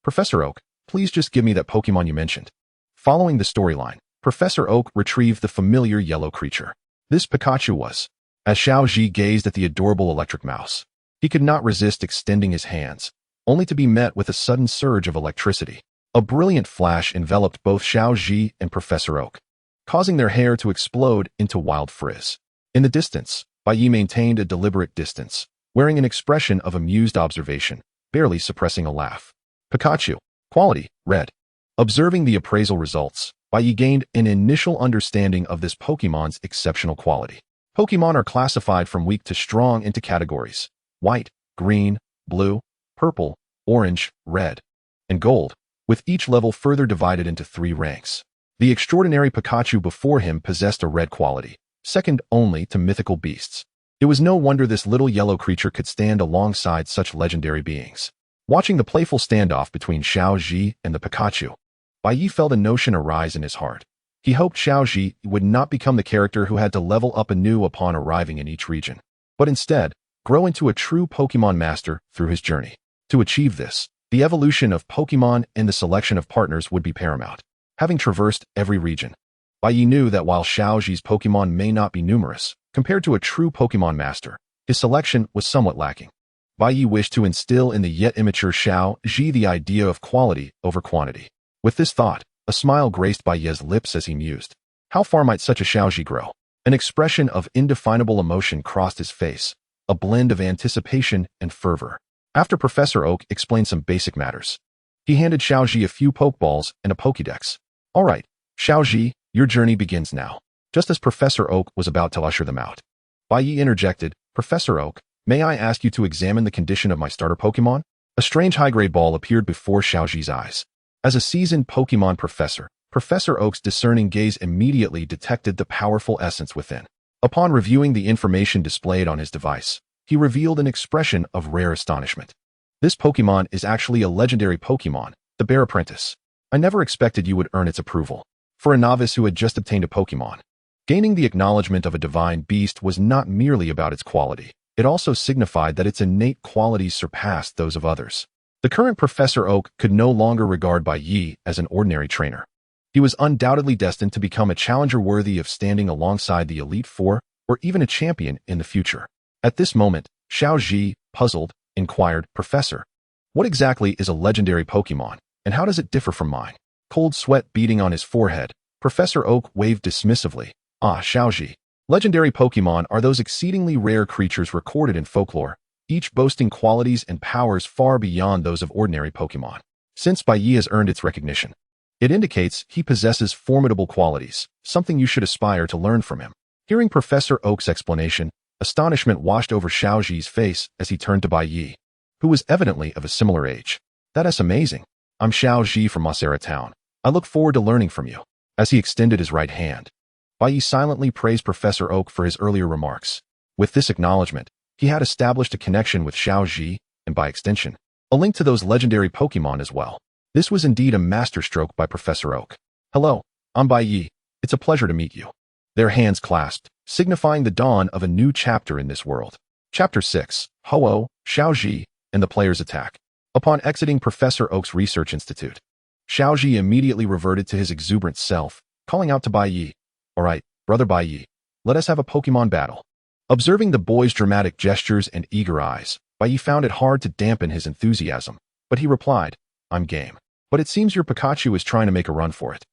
Professor Oak, please just give me that Pokémon you mentioned. Following the storyline, Professor Oak retrieved the familiar yellow creature. This Pikachu was. As Xiao Ji gazed at the adorable electric mouse, he could not resist extending his hands, only to be met with a sudden surge of electricity. A brilliant flash enveloped both Xiao Ji and Professor Oak, causing their hair to explode into wild frizz. In the distance, Bai Ye maintained a deliberate distance, wearing an expression of amused observation, barely suppressing a laugh. Pikachu. Quality, red. Observing the appraisal results, Bai Ye gained an initial understanding of this Pokémon's exceptional quality. Pokémon are classified from weak to strong into categories: white, green, blue, purple, orange, red, and gold, with each level further divided into 3 ranks. The extraordinary Pikachu before him possessed a red quality, second only to mythical beasts. It was no wonder this little yellow creature could stand alongside such legendary beings. Watching the playful standoff between Xiao Ji and the Pikachu, Bai Ye felt a notion arise in his heart. He hoped Xiao Ji would not become the character who had to level up anew upon arriving in each region, but instead grow into a true Pokémon master through his journey. To achieve this, the evolution of Pokémon and the selection of partners would be paramount. Having traversed every region, Bai Ye knew that while Xiao Ji's Pokémon may not be numerous, compared to a true Pokémon master, his selection was somewhat lacking. Bai Ye wished to instill in the yet immature Xiao Ji the idea of quality over quantity. With this thought, a smile graced Bai Ye's lips as he mused. How far might such a Xiao Ji grow? An expression of indefinable emotion crossed his face, a blend of anticipation and fervor. After Professor Oak explained some basic matters, he handed Xiao Ji a few Pokeballs and a Pokédex. All right, Xiao Ji, your journey begins now. Just as Professor Oak was about to usher them out, Bai Ye interjected, Professor Oak, may I ask you to examine the condition of my starter Pokémon? A strange high-grade ball appeared before Xiao Ji's eyes. As a seasoned Pokémon professor, Professor Oak's discerning gaze immediately detected the powerful essence within. Upon reviewing the information displayed on his device, he revealed an expression of rare astonishment. This Pokémon is actually a legendary Pokémon, the Bear Apprentice. I never expected you would earn its approval. For a novice who had just obtained a Pokémon, gaining the acknowledgement of a divine beast was not merely about its quality. It also signified that its innate qualities surpassed those of others. The current Professor Oak could no longer regard Bai Ye as an ordinary trainer. He was undoubtedly destined to become a challenger worthy of standing alongside the Elite Four or even a champion in the future. At this moment, Xiao Ji, puzzled, inquired, Professor, what exactly is a legendary Pokémon, and how does it differ from mine? Cold sweat beading on his forehead, Professor Oak waved dismissively. Xiao Ji. Legendary Pokémon are those exceedingly rare creatures recorded in folklore, each boasting qualities and powers far beyond those of ordinary Pokémon. Since Bai Ye has earned its recognition, it indicates he possesses formidable qualities, something you should aspire to learn from him. Hearing Professor Oak's explanation, astonishment washed over Xiao Ji's face as he turned to Bai Ye, who was evidently of a similar age. That is amazing. I'm Xiao Ji from Masera Town. I look forward to learning from you. As he extended his right hand, Bai Ye silently praised Professor Oak for his earlier remarks. With this acknowledgement, he had established a connection with Xiao Ji, and by extension, a link to those legendary Pokémon as well. This was indeed a masterstroke by Professor Oak. Hello, I'm Bai Ye. It's a pleasure to meet you. Their hands clasped, signifying the dawn of a new chapter in this world. Chapter 6, Ho-Oh, Xiao Ji, and the Player's Attack. Upon exiting Professor Oak's Research Institute, Xiao Ji immediately reverted to his exuberant self, calling out to Bai Ye, All right, brother Bai Ye, let us have a Pokémon battle. Observing the boy's dramatic gestures and eager eyes, Bai Ye found it hard to dampen his enthusiasm, but he replied, I'm game. But it seems your Pikachu is trying to make a run for it.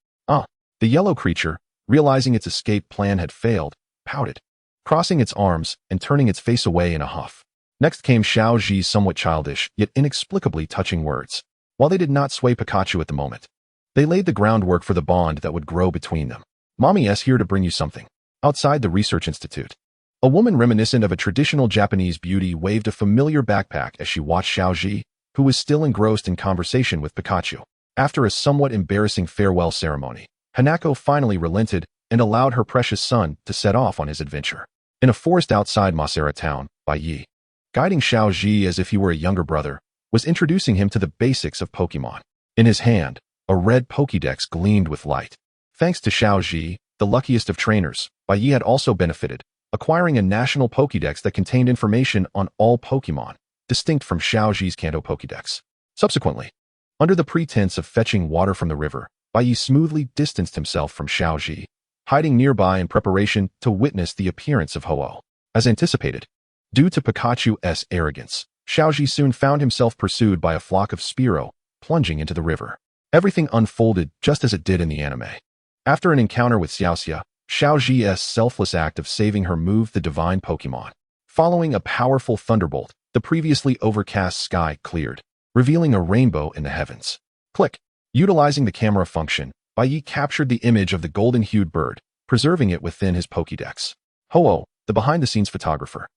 The yellow creature, realizing its escape plan had failed, pouted, crossing its arms and turning its face away in a huff. Next came Xiao Ji's somewhat childish, yet inexplicably touching words. While they did not sway Pikachu at the moment, they laid the groundwork for the bond that would grow between them. Mommy's here to bring you something. Outside the Research Institute, a woman reminiscent of a traditional Japanese beauty waved a familiar backpack as she watched Xiao Ji, who was still engrossed in conversation with Pikachu. After a somewhat embarrassing farewell ceremony, Hanako finally relented and allowed her precious son to set off on his adventure. In a forest outside Masera Town, Bai Ye, guiding Xiao Ji as if he were a younger brother, was introducing him to the basics of Pokémon. In his hand, a red Pokédex gleamed with light. Thanks to Xiao Ji, the luckiest of trainers, Bai Ye had also benefited, acquiring a national Pokédex that contained information on all Pokémon, distinct from Xiao Ji's Kanto Pokédex. Subsequently, under the pretense of fetching water from the river, Bai Ye smoothly distanced himself from Xiao Ji, hiding nearby in preparation to witness the appearance of Ho-Oh. As anticipated, due to Pikachu's arrogance, Xiao Ji soon found himself pursued by a flock of Spearow, plunging into the river. Everything unfolded just as it did in the anime. After an encounter with Xiaoxia, Xiao Ji's selfless act of saving her moved the divine Pokémon. Following a powerful thunderbolt, the previously overcast sky cleared, revealing a rainbow in the heavens. Click. Utilizing the camera function, Bai Ye captured the image of the golden-hued bird, preserving it within his Pokédex. Ho-Oh, the behind-the-scenes photographer,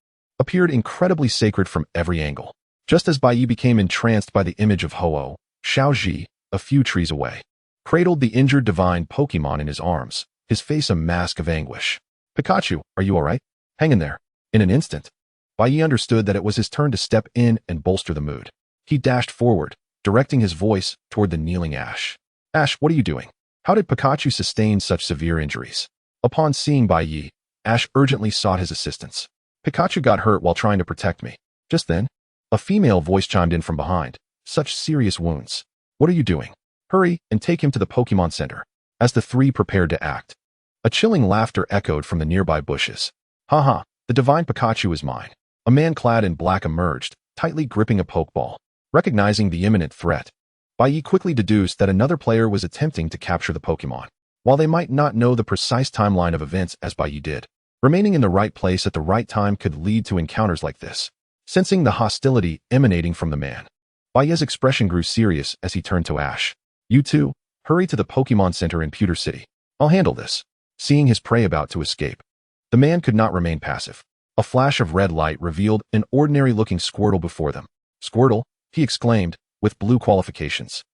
appeared incredibly sacred from every angle. Just as Bai Ye became entranced by the image of Ho-Oh, Xiao Ji, a few trees away, cradled the injured divine Pokémon in his arms, his face a mask of anguish. Pikachu, are you alright? Hang in there. In an instant, Bai Ye understood that it was his turn to step in and bolster the mood. He dashed forward, directing his voice toward the kneeling Ash. Ash, what are you doing? How did Pikachu sustain such severe injuries? Upon seeing Bai Ye, Ash urgently sought his assistance. Pikachu got hurt while trying to protect me. Just then, a female voice chimed in from behind. Such serious wounds. What are you doing? Hurry and take him to the Pokémon Center. As the three prepared to act, a chilling laughter echoed from the nearby bushes. Haha, the divine Pikachu is mine. A man clad in black emerged, tightly gripping a Pokeball. Recognizing the imminent threat, Bai Ye quickly deduced that another player was attempting to capture the Pokémon. While they might not know the precise timeline of events as Bai Ye did, remaining in the right place at the right time could lead to encounters like this. Sensing the hostility emanating from the man, Bai Ye's expression grew serious as he turned to Ash. You two, hurry to the Pokémon Center in Pewter City. I'll handle this. Seeing his prey about to escape, the man could not remain passive. A flash of red light revealed an ordinary-looking Squirtle before them. Squirtle, he exclaimed, with blue qualifications.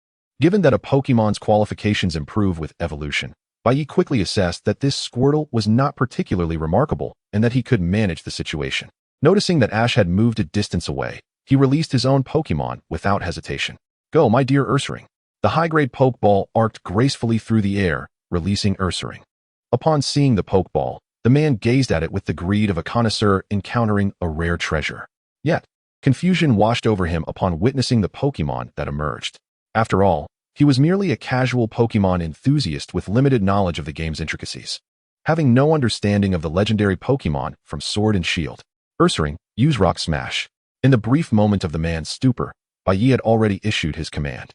Given that a Pokémon's qualifications improve with evolution, Bai Ye quickly assessed that this Squirtle was not particularly remarkable and that he could manage the situation. Noticing that Ash had moved a distance away, he released his own Pokémon without hesitation. Go, my dear Ursaring. The high-grade Pokeball arced gracefully through the air, releasing Ursaring. Upon seeing the Pokeball, the man gazed at it with the greed of a connoisseur encountering a rare treasure. Yet, confusion washed over him upon witnessing the Pokémon that emerged. After all, he was merely a casual Pokémon enthusiast with limited knowledge of the game's intricacies. Having no understanding of the legendary Pokémon from Sword and Shield, Ursaring, use Rock Smash. In the brief moment of the man's stupor, Bai Ye had already issued his command.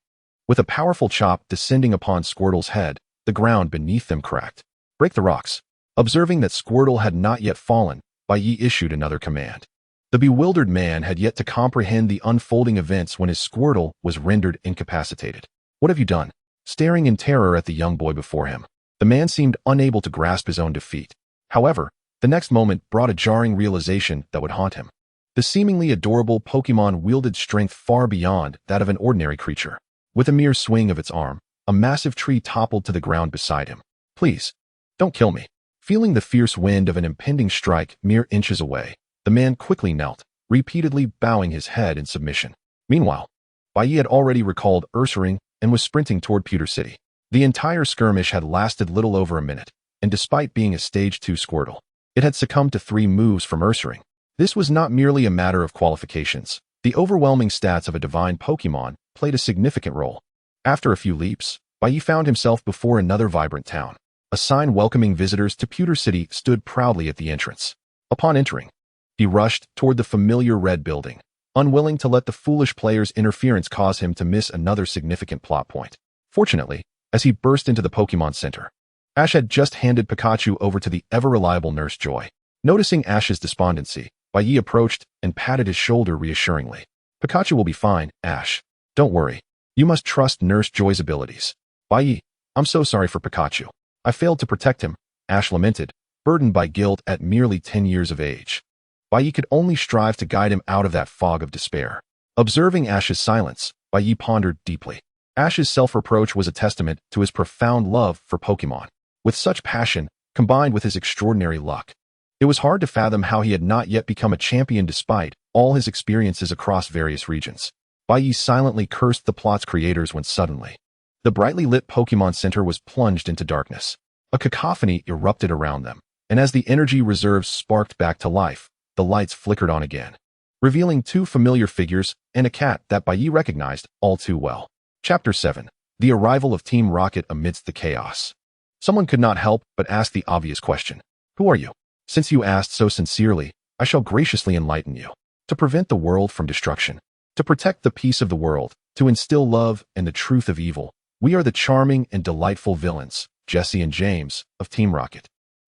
With a powerful chop descending upon Squirtle's head, the ground beneath them cracked. Break the rocks. Observing that Squirtle had not yet fallen, Bai Ye issued another command. The bewildered man had yet to comprehend the unfolding events when his Squirtle was rendered incapacitated. What have you done? Staring in terror at the young boy before him, the man seemed unable to grasp his own defeat. However, the next moment brought a jarring realization that would haunt him. The seemingly adorable Pokémon wielded strength far beyond that of an ordinary creature. With a mere swing of its arm, a massive tree toppled to the ground beside him. Please, don't kill me. Feeling the fierce wind of an impending strike mere inches away, the man quickly knelt, repeatedly bowing his head in submission. Meanwhile, Bai Ye had already recalled Ursaring and was sprinting toward Pewter City. The entire skirmish had lasted little over a minute, and despite being a Stage 2 Squirtle, it had succumbed to 3 moves from Ursaring. This was not merely a matter of qualifications. The overwhelming stats of a divine Pokémon played a significant role. After a few leaps, Bai Ye found himself before another vibrant town. A sign welcoming visitors to Pewter City stood proudly at the entrance. Upon entering, he rushed toward the familiar red building, unwilling to let the foolish player's interference cause him to miss another significant plot point. Fortunately, as he burst into the Pokémon Center, Ash had just handed Pikachu over to the ever-reliable Nurse Joy. Noticing Ash's despondency, Bai Ye approached and patted his shoulder reassuringly. Pikachu will be fine, Ash. Don't worry. You must trust Nurse Joy's abilities. Bai Ye, I'm so sorry for Pikachu. I failed to protect him, Ash lamented, burdened by guilt at merely 10 years of age. Bai Ye could only strive to guide him out of that fog of despair. Observing Ash's silence, Bai Ye pondered deeply. Ash's self-reproach was a testament to his profound love for Pokémon. With such passion, combined with his extraordinary luck, it was hard to fathom how he had not yet become a champion despite all his experiences across various regions. Bai Ye silently cursed the plot's creators when suddenly, the brightly lit Pokemon Center was plunged into darkness. A cacophony erupted around them, and as the energy reserves sparked back to life, the lights flickered on again, revealing two familiar figures and a cat that Bai Ye recognized all too well. Chapter 7. The arrival of Team Rocket amidst the chaos. Someone could not help but ask the obvious question. Who are you? Since you asked so sincerely, I shall graciously enlighten you. To prevent the world from destruction, to protect the peace of the world, to instill love and the truth of evil, we are the charming and delightful villains, Jesse and James, of Team Rocket.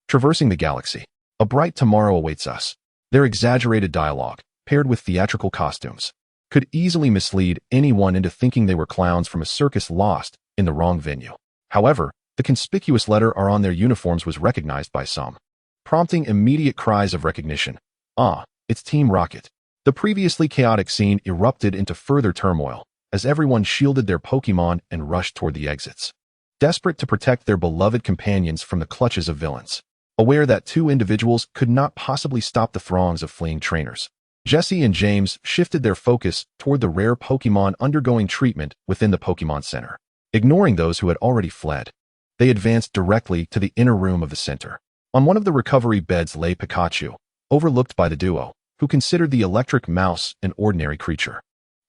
Traversing the galaxy, a bright tomorrow awaits us. Their exaggerated dialogue, paired with theatrical costumes, could easily mislead anyone into thinking they were clowns from a circus lost in the wrong venue. However, the conspicuous letter R on their uniforms was recognized by some, prompting immediate cries of recognition. Ah, it's Team Rocket. The previously chaotic scene erupted into further turmoil as everyone shielded their Pokemon and rushed toward the exits, desperate to protect their beloved companions from the clutches of villains. Aware that two individuals could not possibly stop the throngs of fleeing trainers, Jesse and James shifted their focus toward the rare Pokemon undergoing treatment within the Pokemon Center. Ignoring those who had already fled, they advanced directly to the inner room of the center. On one of the recovery beds lay Pikachu, overlooked by the duo, who considered the electric mouse an ordinary creature.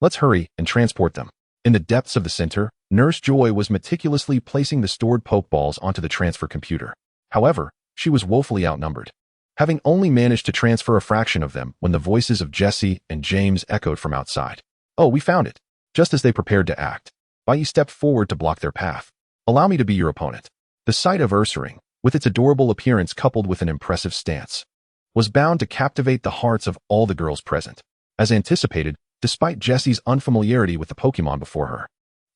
Let's hurry and transport them. In the depths of the center, Nurse Joy was meticulously placing the stored Pokeballs onto the transfer computer. However, she was woefully outnumbered, having only managed to transfer a fraction of them when the voices of Jesse and James echoed from outside. Oh, we found it. Just as they prepared to act, Bai Ye stepped forward to block their path. Allow me to be your opponent. The sight of Ursaring, with its adorable appearance coupled with an impressive stance, was bound to captivate the hearts of all the girls present. As anticipated, despite Jessie's unfamiliarity with the Pokemon before her,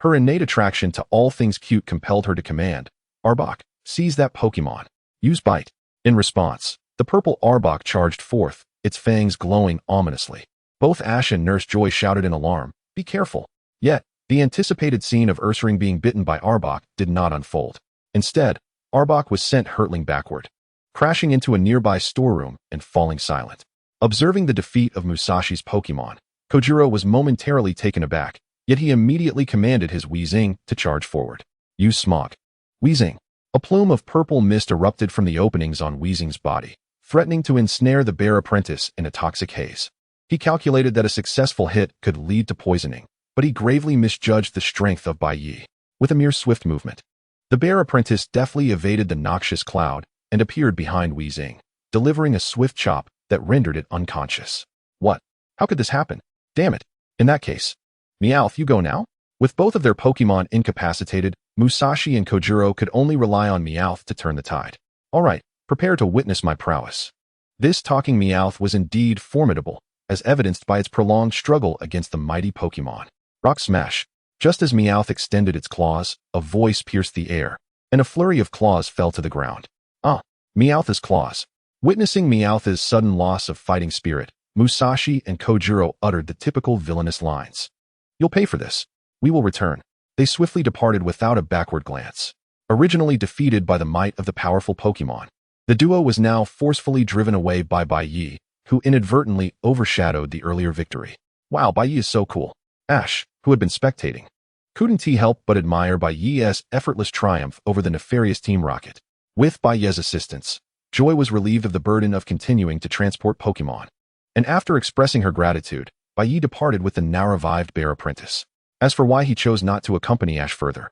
her innate attraction to all things cute compelled her to command, Arbok, seize that Pokemon. Use Bite. In response, the purple Arbok charged forth, its fangs glowing ominously. Both Ash and Nurse Joy shouted in alarm, "Be careful." Yet, the anticipated scene of Ursaring being bitten by Arbok did not unfold. Instead, Arbok was sent hurtling backward, crashing into a nearby storeroom and falling silent. Observing the defeat of Musashi's Pokemon, Kojiro was momentarily taken aback, yet he immediately commanded his Weezing to charge forward. Use Smog. Weezing. A plume of purple mist erupted from the openings on Weezing's body, threatening to ensnare the bear apprentice in a toxic haze. He calculated that a successful hit could lead to poisoning, but he gravely misjudged the strength of Bai Ye. With a mere swift movement, the bear apprentice deftly evaded the noxious cloud and appeared behind Weezing, delivering a swift chop that rendered it unconscious. What? How could this happen? Damn it. In that case, Meowth, you go now? With both of their Pokemon incapacitated, Musashi and Kojiro could only rely on Meowth to turn the tide. All right, prepare to witness my prowess. This talking Meowth was indeed formidable, as evidenced by its prolonged struggle against the mighty Pokemon. Rock Smash. Just as Meowth extended its claws, a voice pierced the air, and a flurry of claws fell to the ground. Ah, Meowth's claws. Witnessing Meowth's sudden loss of fighting spirit, Musashi and Kojiro uttered the typical villainous lines. You'll pay for this. We will return. They swiftly departed without a backward glance. Originally defeated by the might of the powerful Pokemon, the duo was now forcefully driven away by Bai Ye, who inadvertently overshadowed the earlier victory. Wow, Bai Ye is so cool. Ash, who had been spectating, couldn't he help but admire Bai Ye's effortless triumph over the nefarious Team Rocket. With Bai Ye's assistance, Joy was relieved of the burden of continuing to transport Pokemon, and after expressing her gratitude, Bai Ye departed with the now-revived bear apprentice. As for why he chose not to accompany Ash further,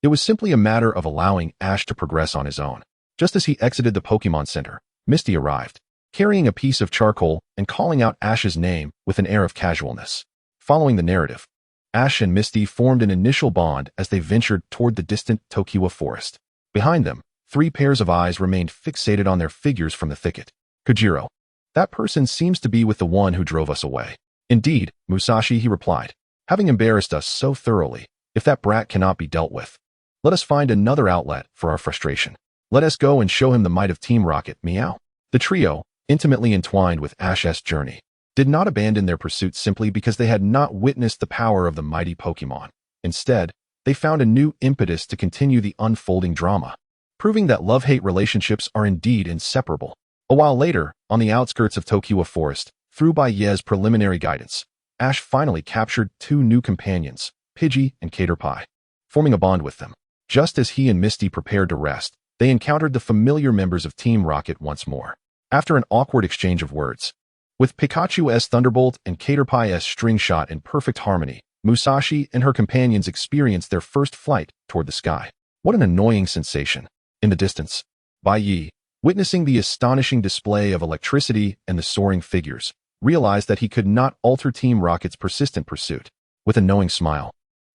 it was simply a matter of allowing Ash to progress on his own. Just as he exited the Pokemon Center, Misty arrived, carrying a piece of charcoal and calling out Ash's name with an air of casualness. Following the narrative, Ash and Misty formed an initial bond as they ventured toward the distant Tokiwa forest. Behind them, 3 pairs of eyes remained fixated on their figures from the thicket. Kojiro. That person seems to be with the one who drove us away. Indeed, Musashi, he replied. Having embarrassed us so thoroughly, if that brat cannot be dealt with, let us find another outlet for our frustration. Let us go and show him the might of Team Rocket, meow. The trio, intimately entwined with Ash's journey, did not abandon their pursuit simply because they had not witnessed the power of the mighty Pokemon. Instead, they found a new impetus to continue the unfolding drama, proving that love-hate relationships are indeed inseparable. A while later, on the outskirts of Tokiwa Forest, through Bai Ye's preliminary guidance, Ash finally captured two new companions, Pidgey and Caterpie, forming a bond with them. Just as he and Misty prepared to rest, they encountered the familiar members of Team Rocket once more. After an awkward exchange of words, with Pikachu's Thunderbolt and Caterpie's String Shot in perfect harmony, Musashi and her companions experienced their first flight toward the sky. What an annoying sensation. In the distance, Bai Ye, witnessing the astonishing display of electricity and the soaring figures, realized that he could not alter Team Rocket's persistent pursuit. With a knowing smile,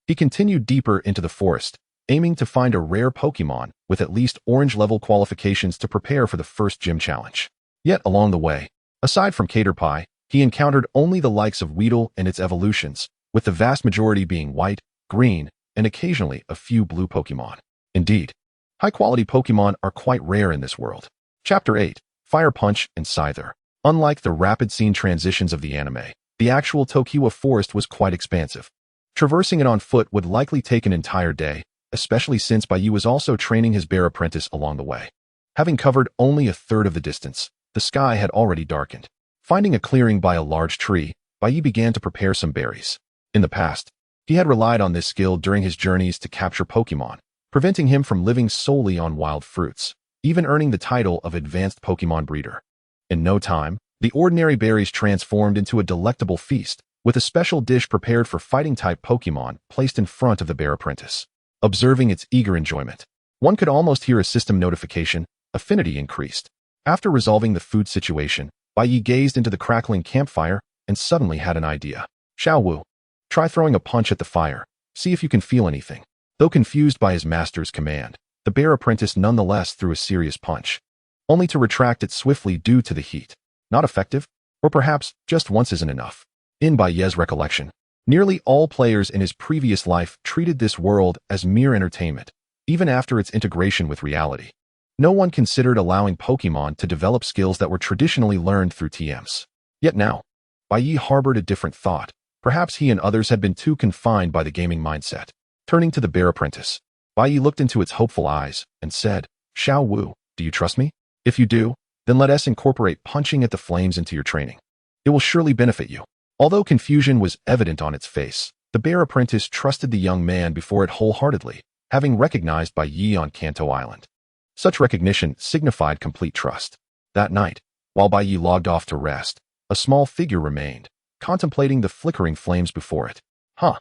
he continued deeper into the forest, aiming to find a rare Pokémon with at least orange-level qualifications to prepare for the first gym challenge. Yet along the way, aside from Caterpie, he encountered only the likes of Weedle and its evolutions, with the vast majority being white, green, and occasionally a few blue Pokémon. Indeed, high-quality Pokémon are quite rare in this world. Chapter 8, Fire Punch and Scyther. Unlike the rapid scene transitions of the anime, the actual Tokiwa forest was quite expansive. Traversing it on foot would likely take an entire day, especially since Bai Ye was also training his bear apprentice along the way. Having covered only a third of the distance, the sky had already darkened. Finding a clearing by a large tree, Bai Ye began to prepare some berries. In the past, he had relied on this skill during his journeys to capture Pokémon, preventing him from living solely on wild fruits, even earning the title of Advanced Pokémon Breeder. In no time, the ordinary berries transformed into a delectable feast, with a special dish prepared for fighting-type Pokémon placed in front of the bear apprentice. Observing its eager enjoyment, one could almost hear a system notification. Affinity increased. After resolving the food situation, Bai Ye gazed into the crackling campfire and suddenly had an idea. Xiao Wu, try throwing a punch at the fire. See if you can feel anything. Though confused by his master's command, the bear apprentice nonetheless threw a serious punch, only to retract it swiftly due to the heat. Not effective? Or perhaps just once isn't enough. In Bai Ye's recollection, nearly all players in his previous life treated this world as mere entertainment, even after its integration with reality. No one considered allowing Pokémon to develop skills that were traditionally learned through TMs. Yet now, Bai Ye harbored a different thought. Perhaps he and others had been too confined by the gaming mindset. Turning to the bear apprentice, Bai Ye looked into its hopeful eyes and said, Xiao Wu, do you trust me? If you do, then let us incorporate punching at the flames into your training. It will surely benefit you. Although confusion was evident on its face, the bear apprentice trusted the young man before it wholeheartedly, having recognized Bai Ye on Kanto Island. Such recognition signified complete trust. That night, while Bai Ye logged off to rest, a small figure remained, contemplating the flickering flames before it. Huh.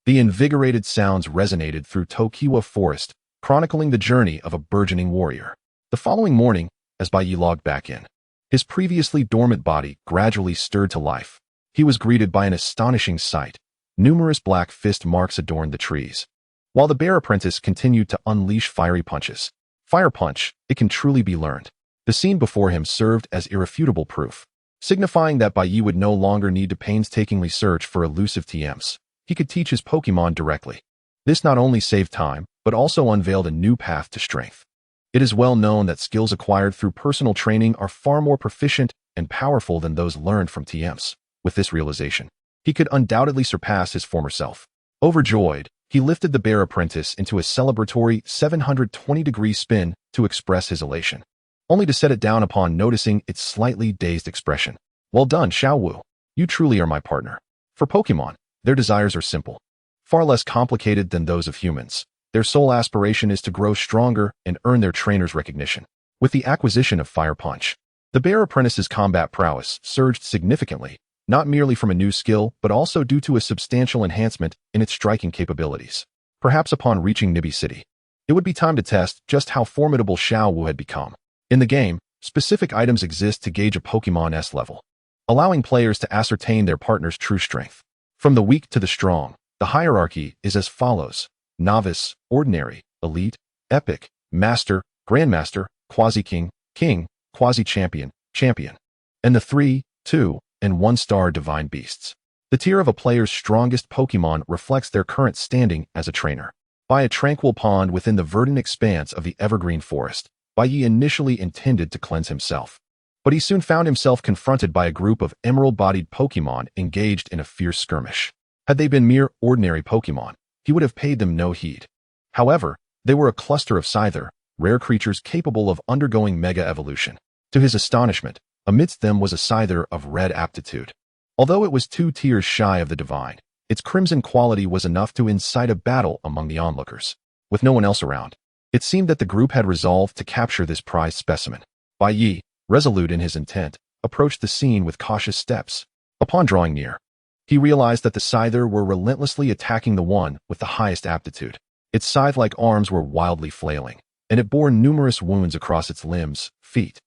The invigorated sounds resonated through Tokiwa Forest, chronicling the journey of a burgeoning warrior. The following morning, as Bai Ye logged back in, his previously dormant body gradually stirred to life. He was greeted by an astonishing sight. Numerous black fist marks adorned the trees, while the bear apprentice continued to unleash fiery punches. Fire punch, it can truly be learned. The scene before him served as irrefutable proof, signifying that Bai Ye would no longer need to painstakingly search for elusive TMs. He could teach his Pokémon directly. This not only saved time, but also unveiled a new path to strength. It is well known that skills acquired through personal training are far more proficient and powerful than those learned from TMs. With this realization, he could undoubtedly surpass his former self. Overjoyed, he lifted the bear apprentice into a celebratory 720-degree spin to express his elation, only to set it down upon noticing its slightly dazed expression. Well done, Xiao Wu. You truly are my partner. For Pokémon, their desires are simple, far less complicated than those of humans. Their sole aspiration is to grow stronger and earn their trainer's recognition. With the acquisition of Fire Punch, the bear apprentice's combat prowess surged significantly, not merely from a new skill, but also due to a substantial enhancement in its striking capabilities. Perhaps upon reaching Nibi City, it would be time to test just how formidable Xiao Wu had become. In the game, specific items exist to gauge a Pokémon's level, allowing players to ascertain their partner's true strength. From the weak to the strong, the hierarchy is as follows: Novice, Ordinary, Elite, Epic, Master, Grandmaster, Quasi-King, King, Quasi-Champion, Champion, and the 3, 2, and 1-star Divine Beasts. The tier of a player's strongest Pokémon reflects their current standing as a trainer. By a tranquil pond within the verdant expanse of the evergreen forest, Bai Ye initially intended to cleanse himself. But he soon found himself confronted by a group of emerald-bodied Pokémon engaged in a fierce skirmish. Had they been mere ordinary Pokémon, he would have paid them no heed. However, they were a cluster of Scyther, rare creatures capable of undergoing mega evolution. To his astonishment, amidst them was a Scyther of red aptitude. Although it was 2 tiers shy of the divine, its crimson quality was enough to incite a battle among the onlookers. With no one else around, it seemed that the group had resolved to capture this prized specimen. Bai Ye, resolute in his intent, approached the scene with cautious steps. Upon drawing near, he realized that the Scyther were relentlessly attacking the one with the highest aptitude. Its scythe-like arms were wildly flailing, and it bore numerous wounds across its limbs, feet,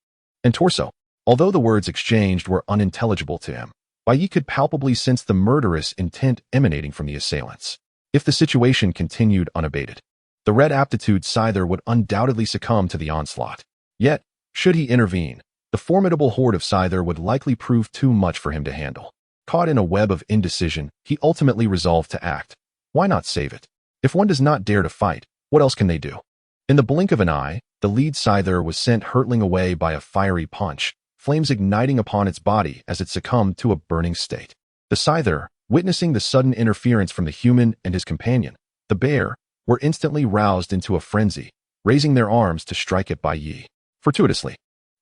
and torso. Although the words exchanged were unintelligible to him, Bai Ye could palpably sense the murderous intent emanating from the assailants. If the situation continued unabated, the red aptitude Scyther would undoubtedly succumb to the onslaught. Yet, should he intervene, the formidable horde of Scyther would likely prove too much for him to handle. Caught in a web of indecision, he ultimately resolved to act. Why not save it? If one does not dare to fight, what else can they do? In the blink of an eye, the lead Scyther was sent hurtling away by a fiery punch, flames igniting upon its body as it succumbed to a burning state. The Scyther, witnessing the sudden interference from the human and his companion, the bear, were instantly roused into a frenzy, raising their arms to strike at Bai Ye. Fortuitously,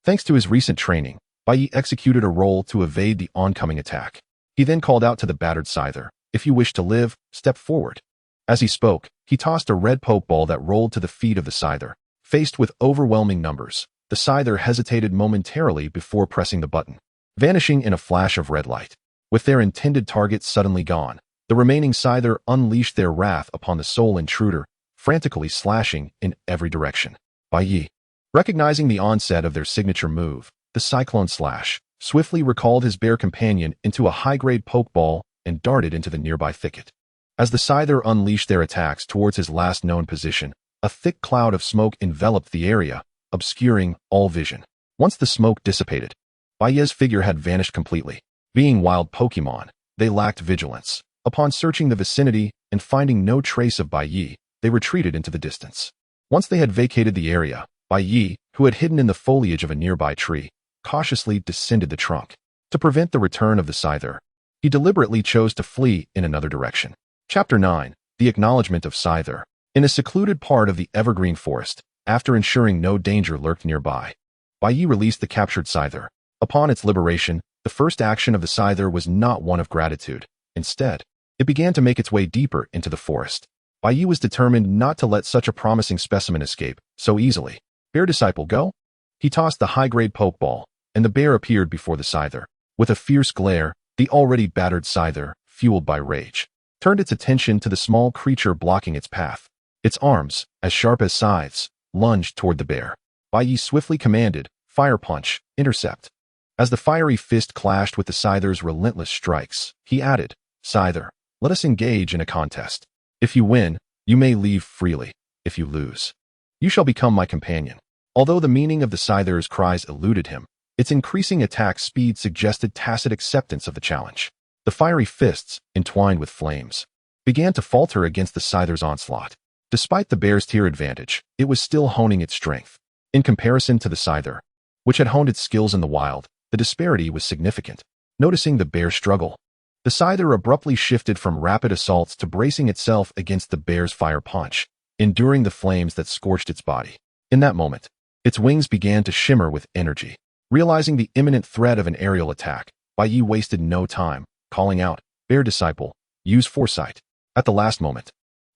thanks to his recent training, Bai Ye executed a roll to evade the oncoming attack. He then called out to the battered Scyther, "If you wish to live, step forward." As he spoke, he tossed a red pokeball that rolled to the feet of the Scyther. Faced with overwhelming numbers, the Scyther hesitated momentarily before pressing the button, vanishing in a flash of red light. With their intended target suddenly gone, the remaining Scyther unleashed their wrath upon the sole intruder, frantically slashing in every direction. Bai Ye, recognizing the onset of their signature move, the Cyclone Slash, swiftly recalled his bear companion into a high-grade pokeball and darted into the nearby thicket. As the Scyther unleashed their attacks towards his last known position, a thick cloud of smoke enveloped the area, obscuring all vision. Once the smoke dissipated, Bai Ye's figure had vanished completely. Being wild Pokémon, they lacked vigilance. Upon searching the vicinity and finding no trace of Bai Ye, they retreated into the distance. Once they had vacated the area, Bai Ye, who had hidden in the foliage of a nearby tree, cautiously descended the trunk. To prevent the return of the Scyther, he deliberately chose to flee in another direction. Chapter 9. The Acknowledgement of Scyther. In a secluded part of the evergreen forest, after ensuring no danger lurked nearby, Bai Ye released the captured Scyther. Upon its liberation, the first action of the Scyther was not one of gratitude. Instead, it began to make its way deeper into the forest. Bai Ye was determined not to let such a promising specimen escape so easily. "Bear disciple, go!" He tossed the high-grade pokeball, and the bear appeared before the Scyther. With a fierce glare, the already battered Scyther, fueled by rage, turned its attention to the small creature blocking its path. Its arms, as sharp as scythes, lunged toward the bear. Bai Ye swiftly commanded, "Fire punch, intercept." As the fiery fist clashed with the Scyther's relentless strikes, he added, "Scyther, let us engage in a contest. If you win, you may leave freely. If you lose, you shall become my companion." Although the meaning of the Scyther's cries eluded him, its increasing attack speed suggested tacit acceptance of the challenge. The fiery fists, entwined with flames, began to falter against the Scyther's onslaught. Despite the bear's tier advantage, it was still honing its strength. In comparison to the Scyther, which had honed its skills in the wild, the disparity was significant. Noticing the bear's struggle, the Scyther abruptly shifted from rapid assaults to bracing itself against the bear's fire punch, enduring the flames that scorched its body. In that moment, its wings began to shimmer with energy. Realizing the imminent threat of an aerial attack, Bai Ye wasted no time, calling out, "Bear disciple, use foresight." At the last moment,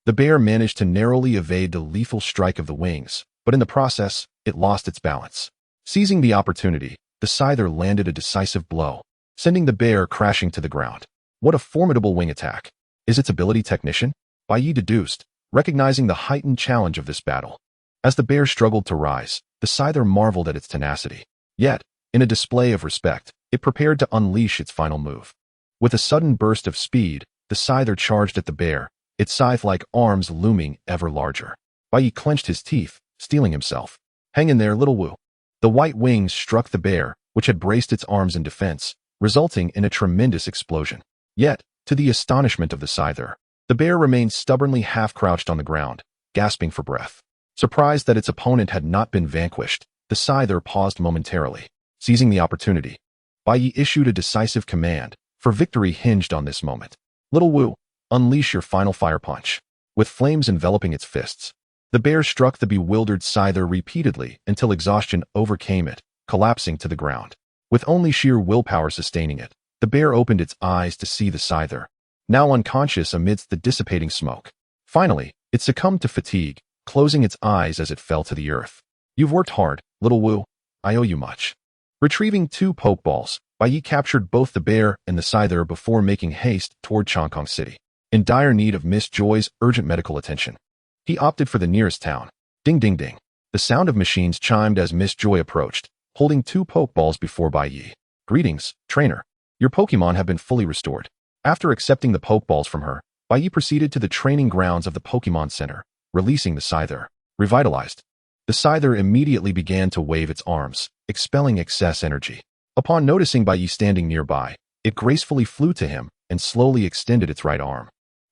the bear managed to narrowly evade the lethal strike of the wings, but in the process, it lost its balance. Seizing the opportunity, the Scyther landed a decisive blow, sending the bear crashing to the ground. What a formidable wing attack! Is its ability technician? Bai Ye deduced, recognizing the heightened challenge of this battle. As the bear struggled to rise, the Scyther marveled at its tenacity. Yet, in a display of respect, it prepared to unleash its final move. With a sudden burst of speed, the Scyther charged at the bear, its scythe-like arms looming ever larger. Bai Ye clenched his teeth, steeling himself. "Hang in there, little Wu." The white wings struck the bear, which had braced its arms in defense, resulting in a tremendous explosion. Yet, to the astonishment of the Scyther, the bear remained stubbornly half-crouched on the ground, gasping for breath. Surprised that its opponent had not been vanquished, the Scyther paused momentarily. Seizing the opportunity, Bai Ye issued a decisive command, for victory hinged on this moment. "Little Wu, unleash your final fire punch." With flames enveloping its fists, the bear struck the bewildered Scyther repeatedly until exhaustion overcame it, collapsing to the ground. With only sheer willpower sustaining it, the The bear opened its eyes to see the scyther, now unconscious amidst the dissipating smoke. Finally, it succumbed to fatigue, closing its eyes as it fell to the earth. You've worked hard, little Wu. I owe you much. Retrieving 2 Pokeballs, Bai Ye captured both the bear and the scyther before making haste toward Chongqing City. In dire need of Miss Joy's urgent medical attention, he opted for the nearest town. Ding ding ding. The sound of machines chimed as Miss Joy approached, holding 2 Pokeballs before Bai Ye. Greetings, trainer. Your Pokemon have been fully restored. After accepting the Pokeballs from her, Bai Ye proceeded to the training grounds of the Pokemon Center, releasing the scyther. Revitalized. The scyther immediately began to wave its arms, expelling excess energy. Upon noticing Bai Ye standing nearby, it gracefully flew to him and slowly extended its right arm.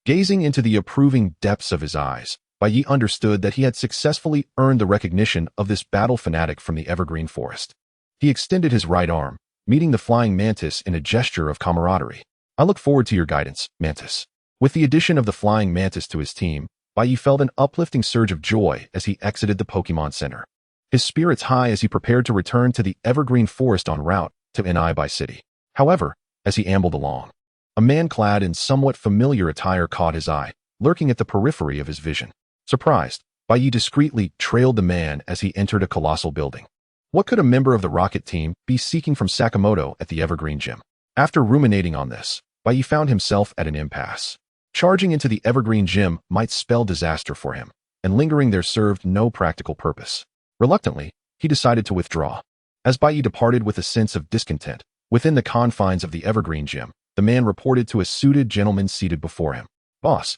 Gazing into the approving depths of his eyes, Bai Ye understood that he had successfully earned the recognition of this battle fanatic from the evergreen forest. He extended his right arm, meeting the flying mantis in a gesture of camaraderie. I look forward to your guidance, Mantis. With the addition of the flying mantis to his team, Bai Ye felt an uplifting surge of joy as he exited the Pokemon Center. His spirits high as he prepared to return to the evergreen forest en route to Bai City. However, as he ambled along, a man clad in somewhat familiar attire caught his eye, lurking at the periphery of his vision. Surprised, Bai Ye discreetly trailed the man as he entered a colossal building. What could a member of the rocket team be seeking from Sakamoto at the Evergreen Gym? After ruminating on this, Bai Ye found himself at an impasse. Charging into the Evergreen Gym might spell disaster for him, and lingering there served no practical purpose. Reluctantly, he decided to withdraw. As Bai Ye departed with a sense of discontent, within the confines of the Evergreen Gym, the man reported to a suited gentleman seated before him. Boss,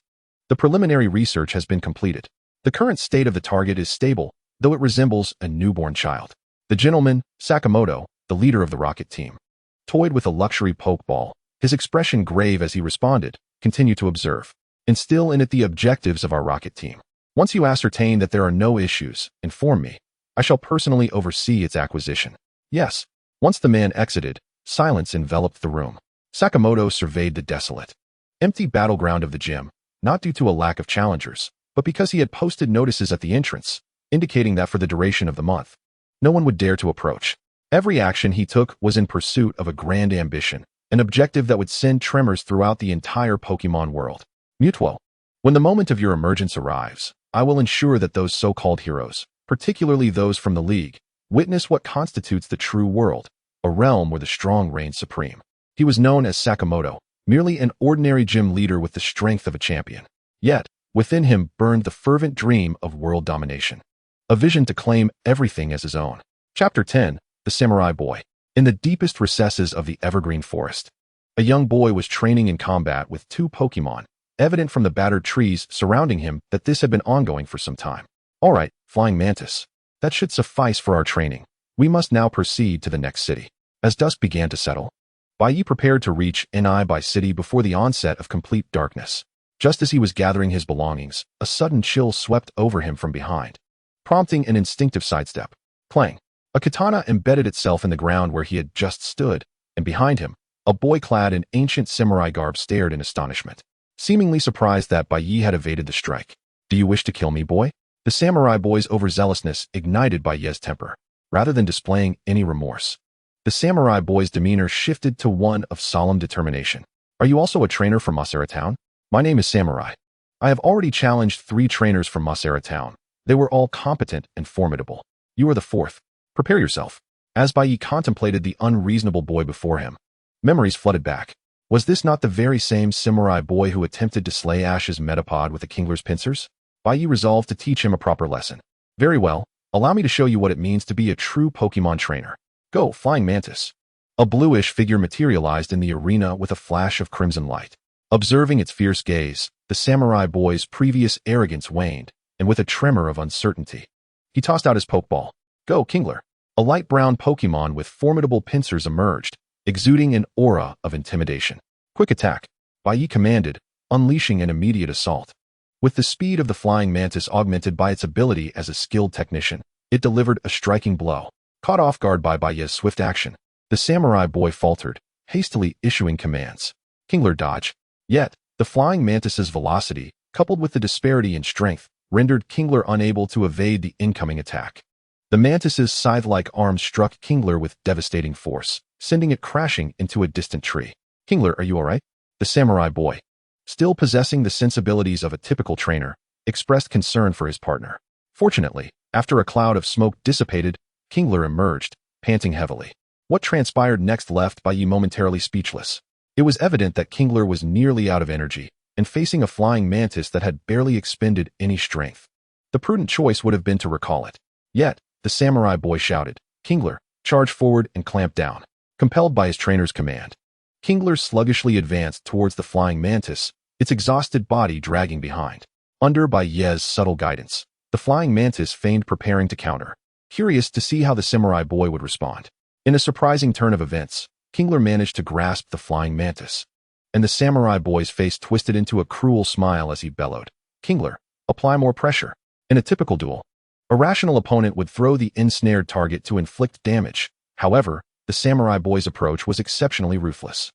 the preliminary research has been completed. The current state of the target is stable, though it resembles a newborn child. The gentleman, Sakamoto, the leader of the rocket team, toyed with a luxury Pokeball, his expression grave as he responded, continue to observe. Instill in it the objectives of our rocket team. Once you ascertain that there are no issues, inform me. I shall personally oversee its acquisition. Yes. Once the man exited, silence enveloped the room. Sakamoto surveyed the desolate, empty battleground of the gym, not due to a lack of challengers, but because he had posted notices at the entrance, indicating that for the duration of the month, no one would dare to approach. Every action he took was in pursuit of a grand ambition, an objective that would send tremors throughout the entire Pokemon world. Mutuo, when the moment of your emergence arrives, I will ensure that those so-called heroes, particularly those from the League, witness what constitutes the true world, a realm where the strong reign supreme. He was known as Sakamoto, merely an ordinary gym leader with the strength of a champion. Yet, within him burned the fervent dream of world domination, a vision to claim everything as his own. Chapter 10, The Samurai Boy. In the deepest recesses of the evergreen forest, a young boy was training in combat with 2 Pokemon, evident from the battered trees surrounding him that this had been ongoing for some time. All right, Flying Mantis. That should suffice for our training. We must now proceed to the next city. As dusk began to settle, Bai Ye prepared to reach Bai City before the onset of complete darkness. Just as he was gathering his belongings, a sudden chill swept over him from behind, prompting an instinctive sidestep. Clang! A katana embedded itself in the ground where he had just stood, and behind him, a boy clad in ancient samurai garb stared in astonishment, seemingly surprised that Bai Ye had evaded the strike. Do you wish to kill me, boy? The samurai boy's overzealousness ignited Bai Ye's temper, rather than displaying any remorse. The samurai boy's demeanor shifted to one of solemn determination. Are you also a trainer from Masera Town? My name is Samurai. I have already challenged 3 trainers from Masera Town. They were all competent and formidable. You are the 4th. Prepare yourself. As Bai Ye contemplated the unreasonable boy before him, memories flooded back. Was this not the very same samurai boy who attempted to slay Ash's Metapod with a Kingler's pincers? Bai Ye resolved to teach him a proper lesson. Very well, allow me to show you what it means to be a true Pokemon trainer. Go, Flying Mantis. A bluish figure materialized in the arena with a flash of crimson light. Observing its fierce gaze, the samurai boy's previous arrogance waned, and with a tremor of uncertainty, he tossed out his Pokeball. Go, Kingler. A light brown Pokemon with formidable pincers emerged, exuding an aura of intimidation. Quick attack, Bai Ye commanded, unleashing an immediate assault. With the speed of the flying mantis augmented by its ability as a skilled technician, it delivered a striking blow. Caught off guard by Bai Ye's swift action, the samurai boy faltered, hastily issuing commands. Kingler dodge. Yet, the flying mantis's velocity, coupled with the disparity in strength, rendered Kingler unable to evade the incoming attack. The mantis's scythe-like arms struck Kingler with devastating force, sending it crashing into a distant tree. Kingler, are you alright? The samurai boy, still possessing the sensibilities of a typical trainer, expressed concern for his partner. Fortunately, after a cloud of smoke dissipated, Kingler emerged, panting heavily. What transpired next left Bai Ye momentarily speechless. It was evident that Kingler was nearly out of energy and facing a flying mantis that had barely expended any strength. The prudent choice would have been to recall it. Yet, the samurai boy shouted, "Kingler, charge forward and clamp down." Compelled by his trainer's command, Kingler sluggishly advanced towards the flying mantis, its exhausted body dragging behind. Under Bai Ye's subtle guidance, the flying mantis feigned preparing to counter, curious to see how the samurai boy would respond. In a surprising turn of events, Kingler managed to grasp the flying mantis, and the samurai boy's face twisted into a cruel smile as he bellowed, "Kingler, apply more pressure." In a typical duel, a rational opponent would throw the ensnared target to inflict damage. However, the samurai boy's approach was exceptionally ruthless.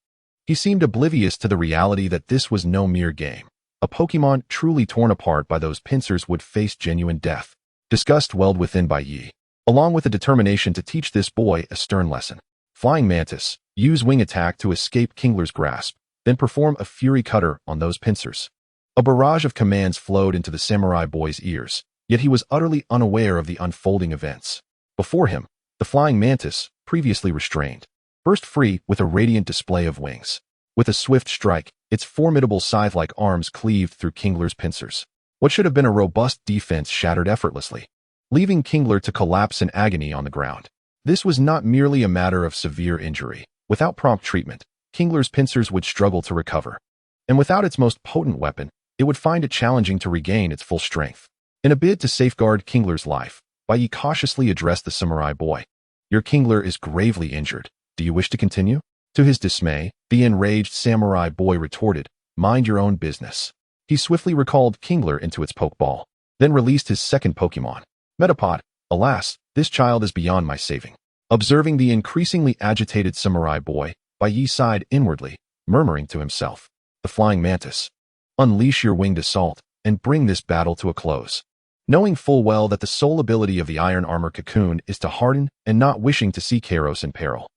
He seemed oblivious to the reality that this was no mere game. A Pokémon truly torn apart by those pincers would face genuine death. Disgust welled within Bai Ye, along with a determination to teach this boy a stern lesson. Flying Mantis, use wing attack to escape Kingler's grasp, then perform a fury cutter on those pincers. A barrage of commands flowed into the samurai boy's ears, yet he was utterly unaware of the unfolding events. Before him, the flying mantis, previously restrained, burst free with a radiant display of wings. With a swift strike, its formidable scythe-like arms cleaved through Kingler's pincers. What should have been a robust defense shattered effortlessly, leaving Kingler to collapse in agony on the ground. This was not merely a matter of severe injury. Without prompt treatment, Kingler's pincers would struggle to recover. And without its most potent weapon, it would find it challenging to regain its full strength. In a bid to safeguard Kingler's life, Bai Ye cautiously addressed the samurai boy. "Your Kingler is gravely injured. Do you wish to continue?" To his dismay, the enraged samurai boy retorted, "Mind your own business." He swiftly recalled Kingler into its Pokeball, then released his second Pokemon, Metapod. "Alas, this child is beyond my saving." Observing the increasingly agitated samurai boy, Bai Ye sighed inwardly, murmuring to himself, "The flying mantis. Unleash your winged assault, and bring this battle to a close." Knowing full well that the sole ability of the iron armor cocoon is to harden and not wishing to see Kairos in peril,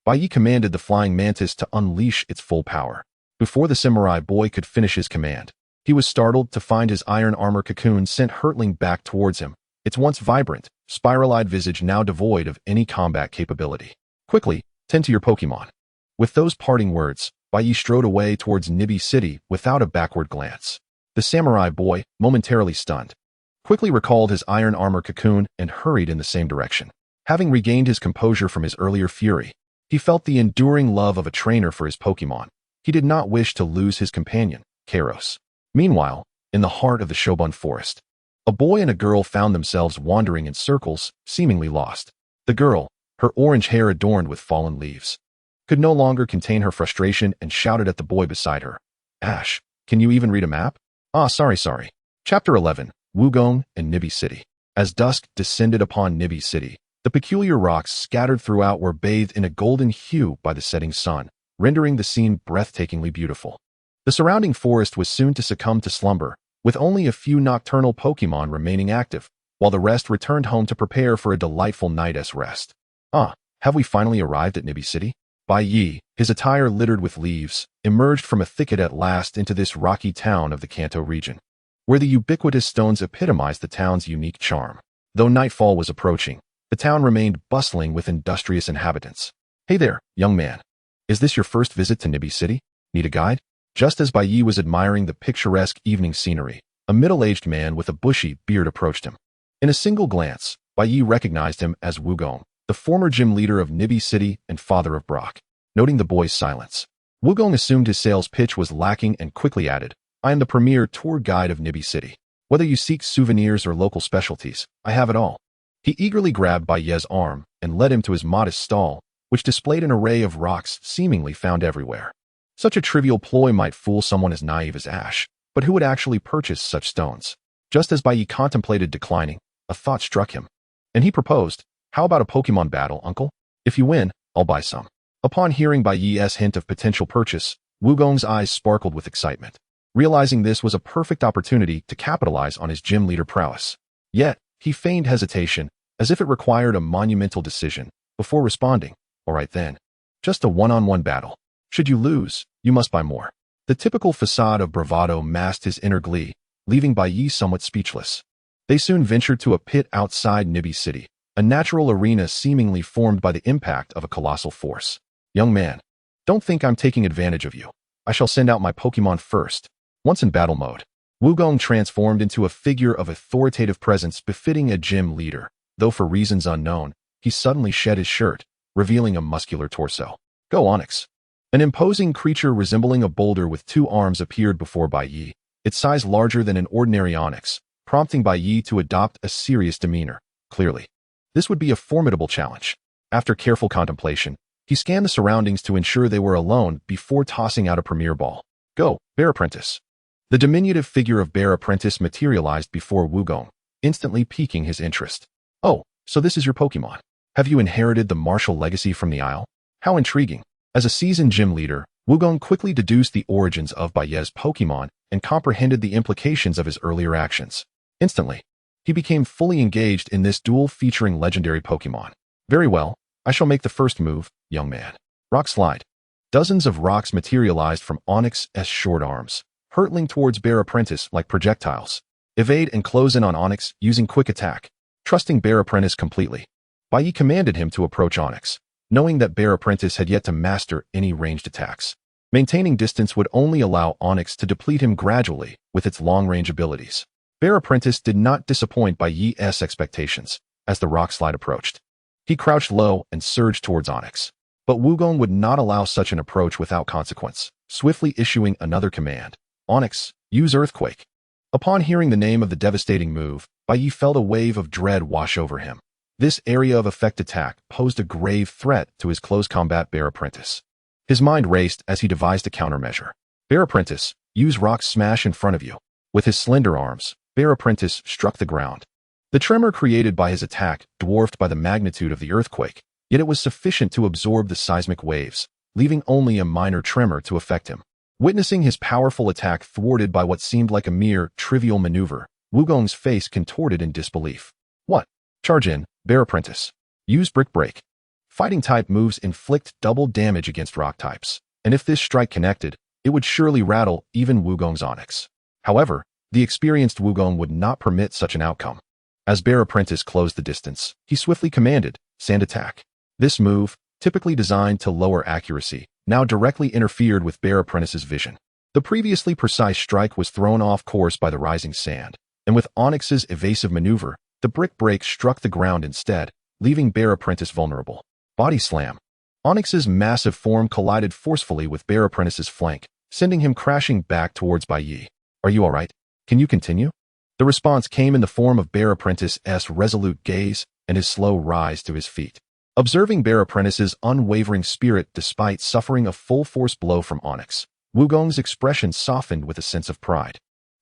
Bai Ye commanded the flying mantis to unleash its full power. Before the samurai boy could finish his command, he was startled to find his iron armor cocoon sent hurtling back towards him, its once vibrant, spiral-eyed visage now devoid of any combat capability. "Quickly, tend to your Pokemon." With those parting words, Bai Ye strode away towards Nibi City without a backward glance. The samurai boy, momentarily stunned, quickly recalled his iron armor cocoon and hurried in the same direction. Having regained his composure from his earlier fury, he felt the enduring love of a trainer for his Pokemon. He did not wish to lose his companion, Kairos. Meanwhile, in the heart of the Shobun Forest, a boy and a girl found themselves wandering in circles, seemingly lost. The girl, her orange hair adorned with fallen leaves, could no longer contain her frustration and shouted at the boy beside her, "Ash, can you even read a map?" "Ah, sorry. Chapter 11, Wugong and Nibi City. As dusk descended upon Nibi City, the peculiar rocks scattered throughout were bathed in a golden hue by the setting sun, rendering the scene breathtakingly beautiful. The surrounding forest was soon to succumb to slumber, with only a few nocturnal Pokemon remaining active, while the rest returned home to prepare for a delightful night's rest. "Ah, have we finally arrived at Nibi City?" Bai Ye, his attire littered with leaves, emerged from a thicket at last into this rocky town of the Kanto region, where the ubiquitous stones epitomized the town's unique charm. Though nightfall was approaching, the town remained bustling with industrious inhabitants. "Hey there, young man. Is this your first visit to Nibi City? Need a guide?" Just as Bai Ye was admiring the picturesque evening scenery, a middle-aged man with a bushy beard approached him. In a single glance, Bai Ye recognized him as Wugong, the former gym leader of Nibi City and father of Brock. Noting the boy's silence, Wugong assumed his sales pitch was lacking and quickly added, "I am the premier tour guide of Nibi City. Whether you seek souvenirs or local specialties, I have it all." He eagerly grabbed Bai Ye's arm and led him to his modest stall, which displayed an array of rocks seemingly found everywhere. Such a trivial ploy might fool someone as naive as Ash, but who would actually purchase such stones? Just as Bai Ye contemplated declining, a thought struck him, and he proposed, "How about a Pokemon battle, uncle? If you win, I'll buy some." Upon hearing Bai Ye's hint of potential purchase, Wugong's eyes sparkled with excitement, realizing this was a perfect opportunity to capitalize on his gym leader prowess. Yet, he feigned hesitation, as if it required a monumental decision, before responding, "All right then. Just a one-on-one battle." Should you lose, you must buy more. The typical facade of bravado masked his inner glee, leaving Bai Ye somewhat speechless. They soon ventured to a pit outside Nibby City, a natural arena seemingly formed by the impact of a colossal force. Young man, don't think I'm taking advantage of you. I shall send out my Pokémon first. Once in battle mode, Wugong transformed into a figure of authoritative presence befitting a gym leader, though for reasons unknown, he suddenly shed his shirt, revealing a muscular torso. Go Onyx. An imposing creature resembling a boulder with 2 arms appeared before Bai Ye, its size larger than an ordinary Onyx, prompting Bai Ye to adopt a serious demeanor. Clearly, this would be a formidable challenge. After careful contemplation, he scanned the surroundings to ensure they were alone before tossing out a premier ball. Go, Bear Apprentice. The diminutive figure of Bear Apprentice materialized before Wugong, instantly piquing his interest. Oh, so this is your Pokémon. Have you inherited the martial legacy from the Isle? How intriguing. As a seasoned gym leader, Wugong quickly deduced the origins of Bai Ye's Pokémon and comprehended the implications of his earlier actions. Instantly, he became fully engaged in this duel featuring legendary Pokémon. Very well, I shall make the first move, young man. Rock Slide. Dozens of rocks materialized from Onyx's short arms, hurtling towards Bear Apprentice like projectiles. Evade and close in on Onyx using Quick Attack. Trusting Bear Apprentice completely, Bai Ye commanded him to approach Onyx, knowing that Bear Apprentice had yet to master any ranged attacks. Maintaining distance would only allow Onyx to deplete him gradually with its long-range abilities. Bear Apprentice did not disappoint Bai Ye's expectations as the rock slide approached. He crouched low and surged towards Onyx. But Wugong would not allow such an approach without consequence, swiftly issuing another command. Onyx, use Earthquake. Upon hearing the name of the devastating move, Bai Ye felt a wave of dread wash over him. This area of effect attack posed a grave threat to his close combat Bear Apprentice. His mind raced as he devised a countermeasure. Bear Apprentice, use Rock Smash in front of you. With his slender arms, Bear Apprentice struck the ground. The tremor created by his attack dwarfed by the magnitude of the earthquake, yet it was sufficient to absorb the seismic waves, leaving only a minor tremor to affect him. Witnessing his powerful attack thwarted by what seemed like a mere trivial maneuver, Wugong's face contorted in disbelief. What? Charge in, Bear Apprentice. Use Brick Break. Fighting-type moves inflict double damage against rock types, and if this strike connected, it would surely rattle even Wugong's Onyx. However, the experienced Wugong would not permit such an outcome. As Bear Apprentice closed the distance, he swiftly commanded, Sand Attack. This move, typically designed to lower accuracy, now directly interfered with Bear Apprentice's vision. The previously precise strike was thrown off course by the rising sand, and with Onyx's evasive maneuver, the Brick Break struck the ground instead, leaving Bear Apprentice vulnerable. Body Slam. Onyx's massive form collided forcefully with Bear Apprentice's flank, sending him crashing back towards Bai Ye. Are you alright? Can you continue? The response came in the form of Bear Apprentice's resolute gaze and his slow rise to his feet. Observing Bear Apprentice's unwavering spirit despite suffering a full-force blow from Onyx, Wugong's expression softened with a sense of pride.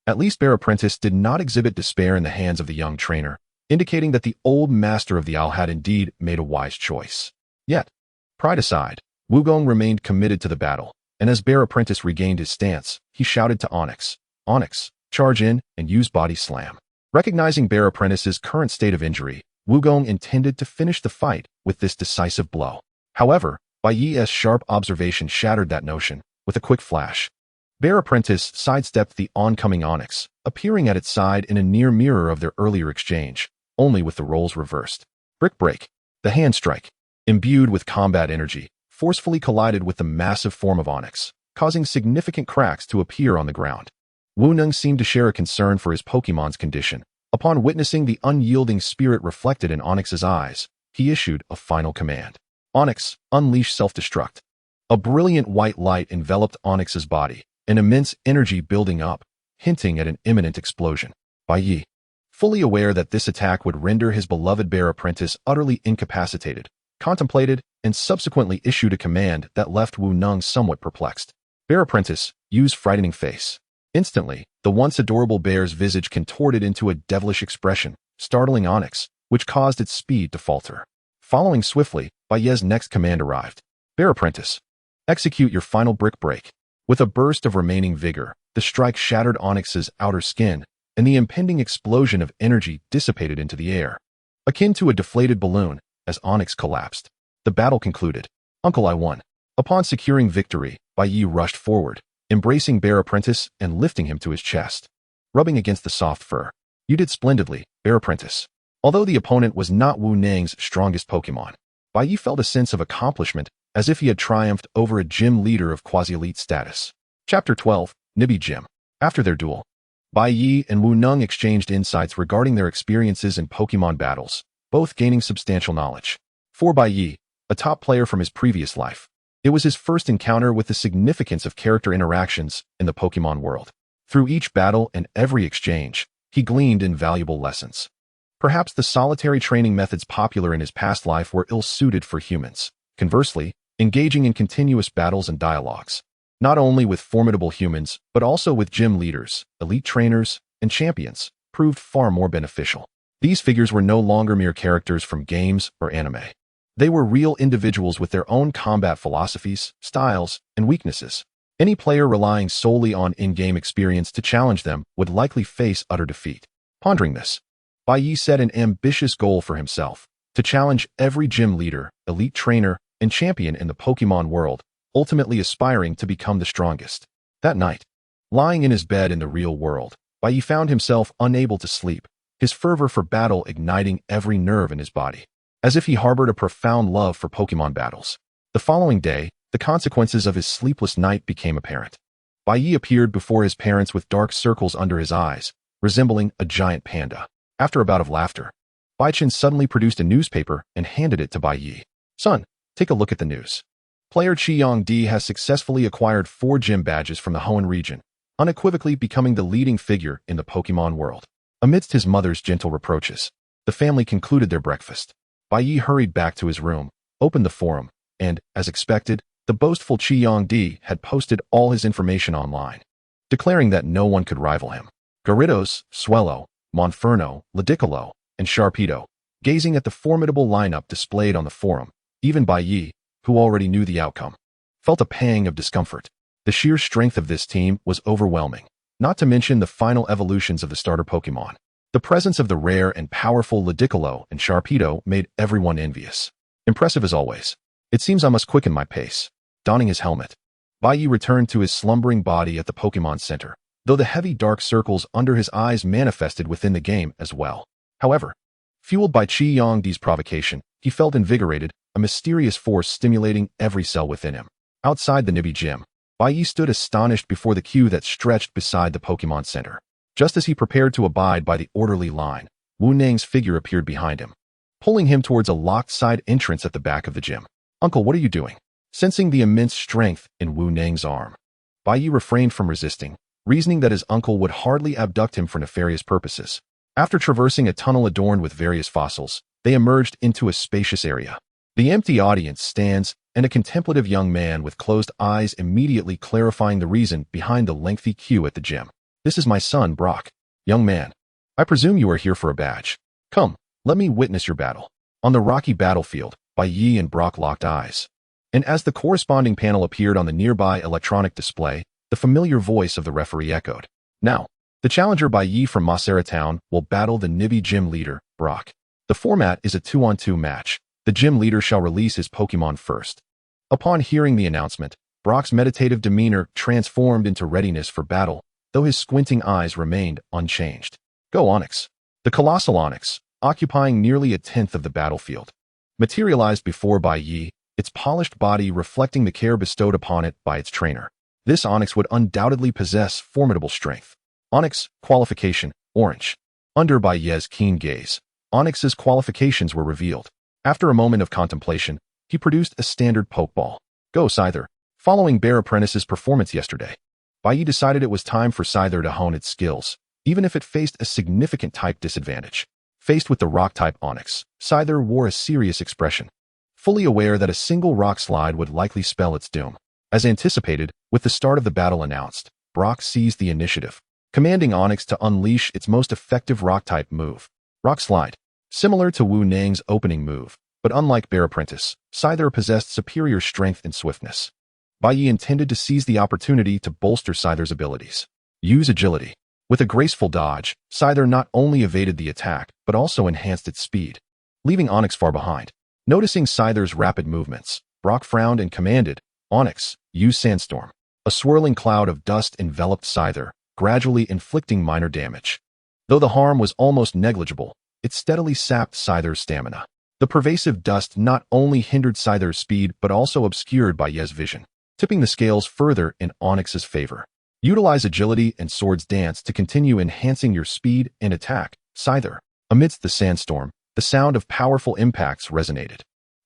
At least Bear Apprentice did not exhibit despair in the hands of the young trainer, indicating that the old master of the Isle had indeed made a wise choice. Yet, pride aside, Wugong remained committed to the battle, and as Bear Apprentice regained his stance, he shouted to Onyx, Onyx, charge in and use Body Slam. Recognizing Bear Apprentice's current state of injury, Wugong intended to finish the fight with this decisive blow. However, Bai Ye's sharp observation shattered that notion with a quick flash. Bear Apprentice sidestepped the oncoming Onyx, appearing at its side in a near mirror of their earlier exchange, only with the roles reversed. Brick Break, the hand strike, imbued with combat energy, forcefully collided with the massive form of Onyx, causing significant cracks to appear on the ground. Wu Neng seemed to share a concern for his Pokémon's condition. Upon witnessing the unyielding spirit reflected in Onyx's eyes, he issued a final command. Onyx, unleash self-destruct. A brilliant white light enveloped Onyx's body, an immense energy building up, hinting at an imminent explosion. Bai Ye, fully aware that this attack would render his beloved Bear Apprentice utterly incapacitated, contemplated and subsequently issued a command that left Wu Neng somewhat perplexed. Bear Apprentice, use Frightening Face. Instantly, the once adorable bear's visage contorted into a devilish expression, startling Onyx, which caused its speed to falter. Following swiftly, Bai Ye's next command arrived. Bear Apprentice, execute your final Brick Break. With a burst of remaining vigor, the strike shattered Onyx's outer skin, and the impending explosion of energy dissipated into the air. Akin to a deflated balloon, as Onyx collapsed, the battle concluded. Uncle, I won. Upon securing victory, Bai Ye rushed forward, embracing Bear Apprentice and lifting him to his chest, rubbing against the soft fur. You did splendidly, Bear Apprentice. Although the opponent was not Wu Nang's strongest Pokémon, Bai Ye felt a sense of accomplishment as if he had triumphed over a gym leader of quasi-elite status. Chapter 12, Nibi Gym. After their duel, Bai Ye and Wu Nang exchanged insights regarding their experiences in Pokémon battles, both gaining substantial knowledge. For Bai Ye, a top player from his previous life, it was his first encounter with the significance of character interactions in the Pokémon world. Through each battle and every exchange, he gleaned invaluable lessons. Perhaps the solitary training methods popular in his past life were ill-suited for humans. Conversely, engaging in continuous battles and dialogues, not only with formidable humans, but also with gym leaders, elite trainers, and champions, proved far more beneficial. These figures were no longer mere characters from games or anime. They were real individuals with their own combat philosophies, styles, and weaknesses. Any player relying solely on in-game experience to challenge them would likely face utter defeat. Pondering this, Bai Ye set an ambitious goal for himself, to challenge every gym leader, elite trainer, and champion in the Pokémon world, ultimately aspiring to become the strongest. That night, lying in his bed in the real world, Bai Ye found himself unable to sleep, his fervor for battle igniting every nerve in his body, as if he harbored a profound love for Pokémon battles. The following day, the consequences of his sleepless night became apparent. Bai Ye appeared before his parents with dark circles under his eyes, resembling a giant panda. After a bout of laughter, Bai Chen suddenly produced a newspaper and handed it to Bai Ye. Son, take a look at the news. Player Qiyang Di has successfully acquired 4 gym badges from the Hoenn region, unequivocally becoming the leading figure in the Pokémon world. Amidst his mother's gentle reproaches, the family concluded their breakfast. Bai Ye hurried back to his room, opened the forum, and, as expected, the boastful Qiyang Di had posted all his information online, declaring that no one could rival him. Gyarados, Swellow, Monferno, Ludicolo, and Sharpedo, gazing at the formidable lineup displayed on the forum, even Bai Ye, who already knew the outcome, felt a pang of discomfort. The sheer strength of this team was overwhelming, not to mention the final evolutions of the starter Pokémon. The presence of the rare and powerful Ludicolo and Sharpedo made everyone envious. Impressive as always. It seems I must quicken my pace. Donning his helmet, Bai Ye returned to his slumbering body at the Pokémon Center, though the heavy dark circles under his eyes manifested within the game as well. However, fueled by Qiyang Di's provocation, he felt invigorated, a mysterious force stimulating every cell within him. Outside the Nibi Gym, Bai Ye stood astonished before the queue that stretched beside the Pokémon Center. Just as he prepared to abide by the orderly line, Wu Nang's figure appeared behind him, pulling him towards a locked side entrance at the back of the gym. Uncle, what are you doing? Sensing the immense strength in Wu Nang's arm, Bai Ye refrained from resisting, reasoning that his uncle would hardly abduct him for nefarious purposes. After traversing a tunnel adorned with various fossils, they emerged into a spacious area. The empty audience stands, and a contemplative young man with closed eyes immediately clarifying the reason behind the lengthy queue at the gym. This is my son, Brock. Young man, I presume you are here for a badge. Come, let me witness your battle. On the rocky battlefield, Bai Ye and Brock locked eyes. And as the corresponding panel appeared on the nearby electronic display, the familiar voice of the referee echoed. Now, the challenger Bai Ye from Masera Town will battle the Nibi gym leader, Brock. The format is a 2-on-2 match. The gym leader shall release his Pokémon first. Upon hearing the announcement, Brock's meditative demeanor transformed into readiness for battle, though his squinting eyes remained unchanged. Go Onyx. The colossal Onyx, occupying nearly a tenth of the battlefield, materialized before Bai Ye, its polished body reflecting the care bestowed upon it by its trainer. This Onyx would undoubtedly possess formidable strength. Onyx, qualification, orange. Under Bai Ye's keen gaze, Onyx's qualifications were revealed. After a moment of contemplation, he produced a standard Pokeball. Go Scyther. Following Bear Apprentice's performance yesterday, Bai Ye decided it was time for Scyther to hone its skills, even if it faced a significant type disadvantage. Faced with the rock-type Onyx, Scyther wore a serious expression, fully aware that a single rock slide would likely spell its doom. As anticipated, with the start of the battle announced, Brock seized the initiative, commanding Onyx to unleash its most effective rock-type move, Rock Slide. Similar to Wu Nang's opening move, but unlike Bear Apprentice, Scyther possessed superior strength and swiftness. Bai Ye intended to seize the opportunity to bolster Scyther's abilities. Use agility. With a graceful dodge, Scyther not only evaded the attack, but also enhanced its speed, leaving Onyx far behind. Noticing Scyther's rapid movements, Brock frowned and commanded, Onyx, use sandstorm. A swirling cloud of dust enveloped Scyther, gradually inflicting minor damage. Though the harm was almost negligible, it steadily sapped Scyther's stamina. The pervasive dust not only hindered Scyther's speed but also obscured Bai Ye's vision, tipping the scales further in Onyx's favor. Utilize agility and swords dance to continue enhancing your speed and attack, Scyther. Amidst the sandstorm, the sound of powerful impacts resonated.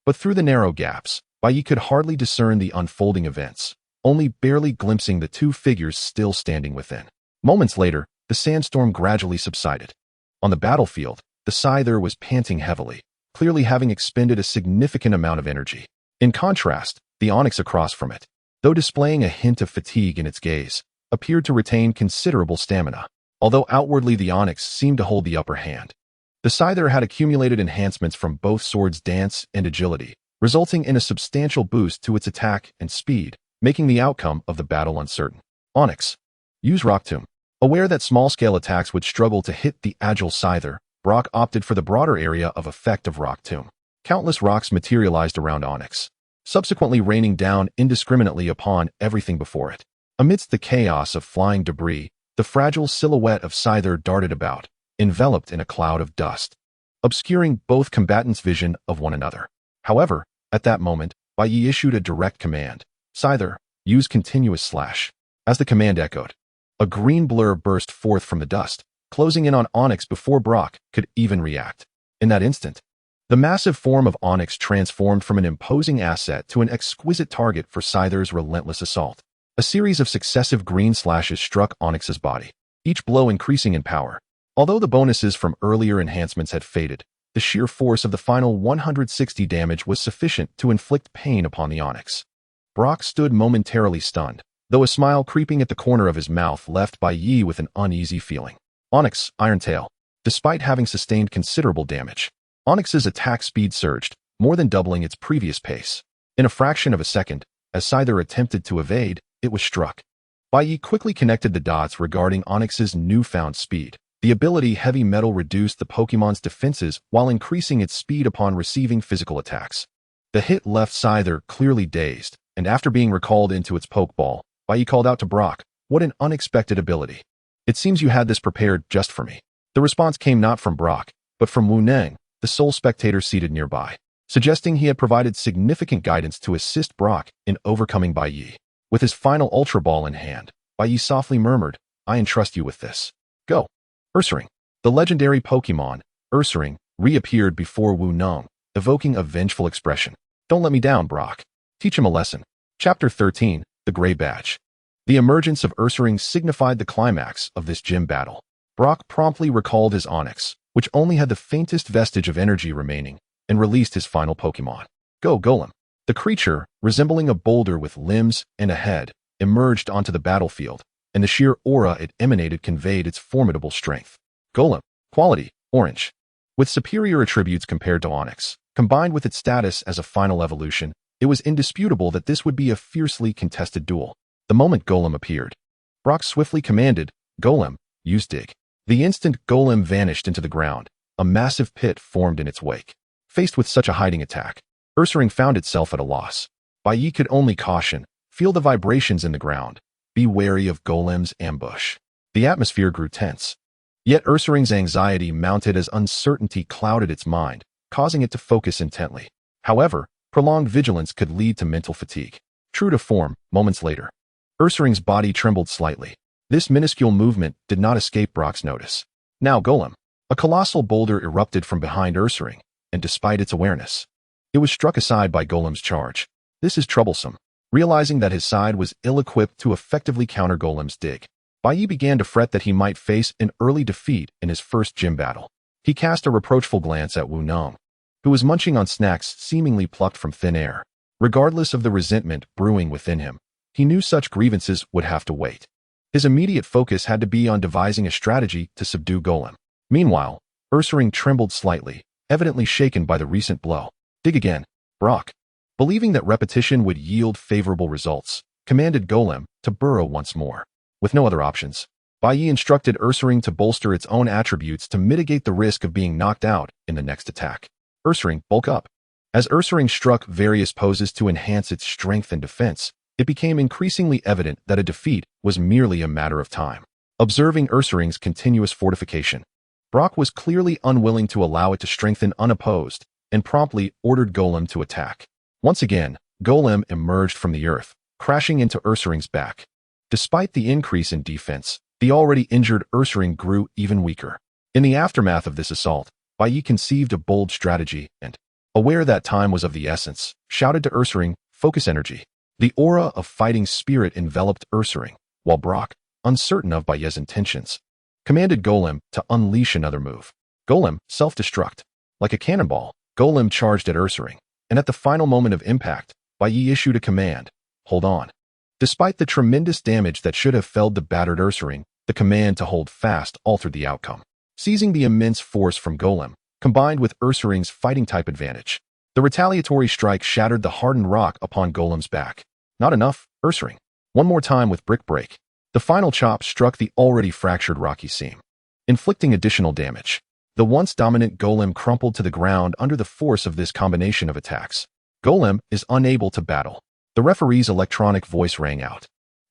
But through the narrow gaps, Bai Ye could hardly discern the unfolding events, only barely glimpsing the two figures still standing within. Moments later, the sandstorm gradually subsided. On the battlefield, the Scyther was panting heavily, clearly having expended a significant amount of energy. In contrast, the Onyx across from it, though displaying a hint of fatigue in its gaze, appeared to retain considerable stamina, although outwardly the Onyx seemed to hold the upper hand. The Scyther had accumulated enhancements from both swords dance and agility, resulting in a substantial boost to its attack and speed, making the outcome of the battle uncertain. Onyx, use Rock Tomb. Aware that small-scale attacks would struggle to hit the agile Scyther, Brock opted for the broader area of effect of Rock Tomb. Countless rocks materialized around Onyx, subsequently raining down indiscriminately upon everything before it. Amidst the chaos of flying debris, the fragile silhouette of Scyther darted about, enveloped in a cloud of dust, obscuring both combatants' vision of one another. However, at that moment, Bai Ye issued a direct command. Scyther, use continuous slash. As the command echoed, a green blur burst forth from the dust, closing in on Onyx before Brock could even react. In that instant, the massive form of Onyx transformed from an imposing asset to an exquisite target for Scyther's relentless assault. A series of successive green slashes struck Onyx's body, each blow increasing in power. Although the bonuses from earlier enhancements had faded, the sheer force of the final 160 damage was sufficient to inflict pain upon the Onyx. Brock stood momentarily stunned, though a smile creeping at the corner of his mouth left Bai Ye with an uneasy feeling. Onyx, Iron Tail. Despite having sustained considerable damage, Onyx's attack speed surged, more than doubling its previous pace. In a fraction of a second, as Scyther attempted to evade, it was struck. Bai Ye quickly connected the dots regarding Onyx's newfound speed. The ability Heavy Metal reduced the Pokémon's defenses while increasing its speed upon receiving physical attacks. The hit left Scyther clearly dazed, and after being recalled into its Pokeball, Bai Ye called out to Brock, "What an unexpected ability. It seems you had this prepared just for me." The response came not from Brock, but from Wu Neng, the sole spectator seated nearby, suggesting he had provided significant guidance to assist Brock in overcoming Bai Ye. With his final Ultra Ball in hand, Bai Ye softly murmured, "I entrust you with this. Go." Ursaring. The legendary Pokémon, Ursaring, reappeared before Wu Neng, evoking a vengeful expression. "Don't let me down, Brock. Teach him a lesson." Chapter 13, The Gray Badge. The emergence of Ursaring signified the climax of this gym battle. Brock promptly recalled his Onyx, which only had the faintest vestige of energy remaining, and released his final Pokémon. Go Golem. The creature, resembling a boulder with limbs and a head, emerged onto the battlefield, and the sheer aura it emanated conveyed its formidable strength. Golem. Quality, orange. With superior attributes compared to Onyx, combined with its status as a final evolution, it was indisputable that this would be a fiercely contested duel. The moment Golem appeared, Brock swiftly commanded, "Golem, use dig." The instant Golem vanished into the ground, a massive pit formed in its wake. Faced with such a hiding attack, Ursaring found itself at a loss. Bai Ye could only caution, feel the vibrations in the ground. Be wary of Golem's ambush. The atmosphere grew tense. Yet Ursaring's anxiety mounted as uncertainty clouded its mind, causing it to focus intently. However, prolonged vigilance could lead to mental fatigue. True to form, moments later, Ursaring's body trembled slightly. This minuscule movement did not escape Brock's notice. Now Golem. A colossal boulder erupted from behind Ursaring, and despite its awareness, it was struck aside by Golem's charge. This is troublesome. Realizing that his side was ill-equipped to effectively counter Golem's dig, Bai Ye began to fret that he might face an early defeat in his first gym battle. He cast a reproachful glance at Wu Neng, who was munching on snacks seemingly plucked from thin air. Regardless of the resentment brewing within him, he knew such grievances would have to wait. His immediate focus had to be on devising a strategy to subdue Golem. Meanwhile, Ursaring trembled slightly, evidently shaken by the recent blow. Dig again, Brock. Believing that repetition would yield favorable results, commanded Golem to burrow once more. With no other options, Bai Ye instructed Ursaring to bolster its own attributes to mitigate the risk of being knocked out in the next attack. Ursaring, bulk up. As Ursaring struck various poses to enhance its strength and defense, it became increasingly evident that a defeat was merely a matter of time. Observing Ursaring's continuous fortification, Brock was clearly unwilling to allow it to strengthen unopposed and promptly ordered Golem to attack. Once again, Golem emerged from the earth, crashing into Ursaring's back. Despite the increase in defense, the already injured Ursaring grew even weaker. In the aftermath of this assault, Bai Ye conceived a bold strategy and, aware that time was of the essence, shouted to Ursaring, "Focus energy." The aura of fighting spirit enveloped Ursaring, while Brock, uncertain of Bai Ye's intentions, commanded Golem to unleash another move. Golem self-destruct. Like a cannonball, Golem charged at Ursaring, and at the final moment of impact, Bai Ye issued a command, "Hold on." Despite the tremendous damage that should have felled the battered Ursaring, the command to hold fast altered the outcome. Seizing the immense force from Golem, combined with Ursaring's fighting-type advantage, the retaliatory strike shattered the hardened rock upon Golem's back. Not enough, Ursaring. One more time with Brick Break. The final chop struck the already fractured rocky seam, inflicting additional damage. The once dominant Golem crumpled to the ground under the force of this combination of attacks. Golem is unable to battle. The referee's electronic voice rang out,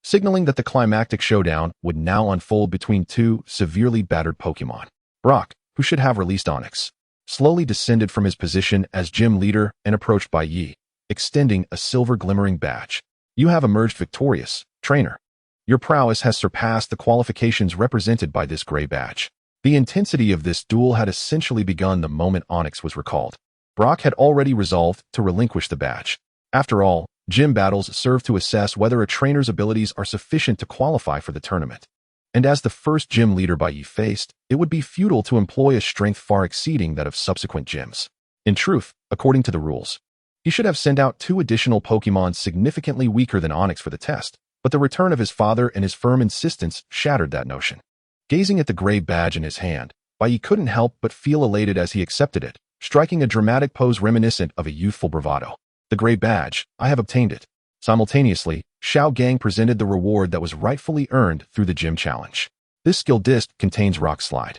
signaling that the climactic showdown would now unfold between two severely battered Pokémon. Brock, who should have released Onix, slowly descended from his position as gym leader and approached Bai Ye, extending a silver glimmering badge. "You have emerged victorious, trainer. Your prowess has surpassed the qualifications represented by this gray badge." The intensity of this duel had essentially begun the moment Onix was recalled. Brock had already resolved to relinquish the badge. After all, gym battles serve to assess whether a trainer's abilities are sufficient to qualify for the tournament. And as the first gym leader Bai Ye faced, it would be futile to employ a strength far exceeding that of subsequent gyms. In truth, according to the rules, he should have sent out 2 additional Pokémon significantly weaker than Onix for the test, but the return of his father and his firm insistence shattered that notion. Gazing at the gray badge in his hand, Bai Ye couldn't help but feel elated as he accepted it, striking a dramatic pose reminiscent of a youthful bravado. "The gray badge, I have obtained it." Simultaneously, Xiao Gang presented the reward that was rightfully earned through the gym challenge. This skill disc contains Rock Slide.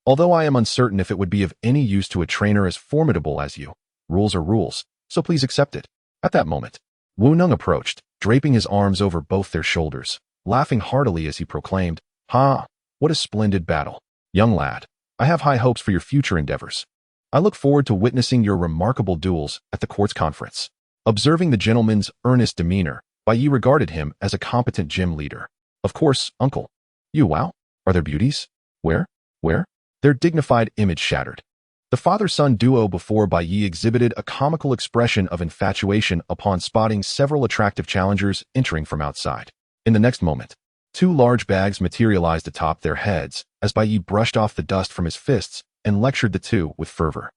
Although I am uncertain if it would be of any use to a trainer as formidable as you, rules are rules, so please accept it. At that moment, Wu Nung approached, draping his arms over both their shoulders, laughing heartily as he proclaimed, "Ha! What a splendid battle. Young lad, I have high hopes for your future endeavors. I look forward to witnessing your remarkable duels at the court's conference." Observing the gentleman's earnest demeanor, Bai Ye regarded him as a competent gym leader. "Of course, uncle." "You wow? Are there beauties? Where? Their dignified image shattered. The father-son duo before Bai Ye exhibited a comical expression of infatuation upon spotting several attractive challengers entering from outside. In the next moment, 2 large bags materialized atop their heads as Bai Ye brushed off the dust from his fists and lectured the two with fervor.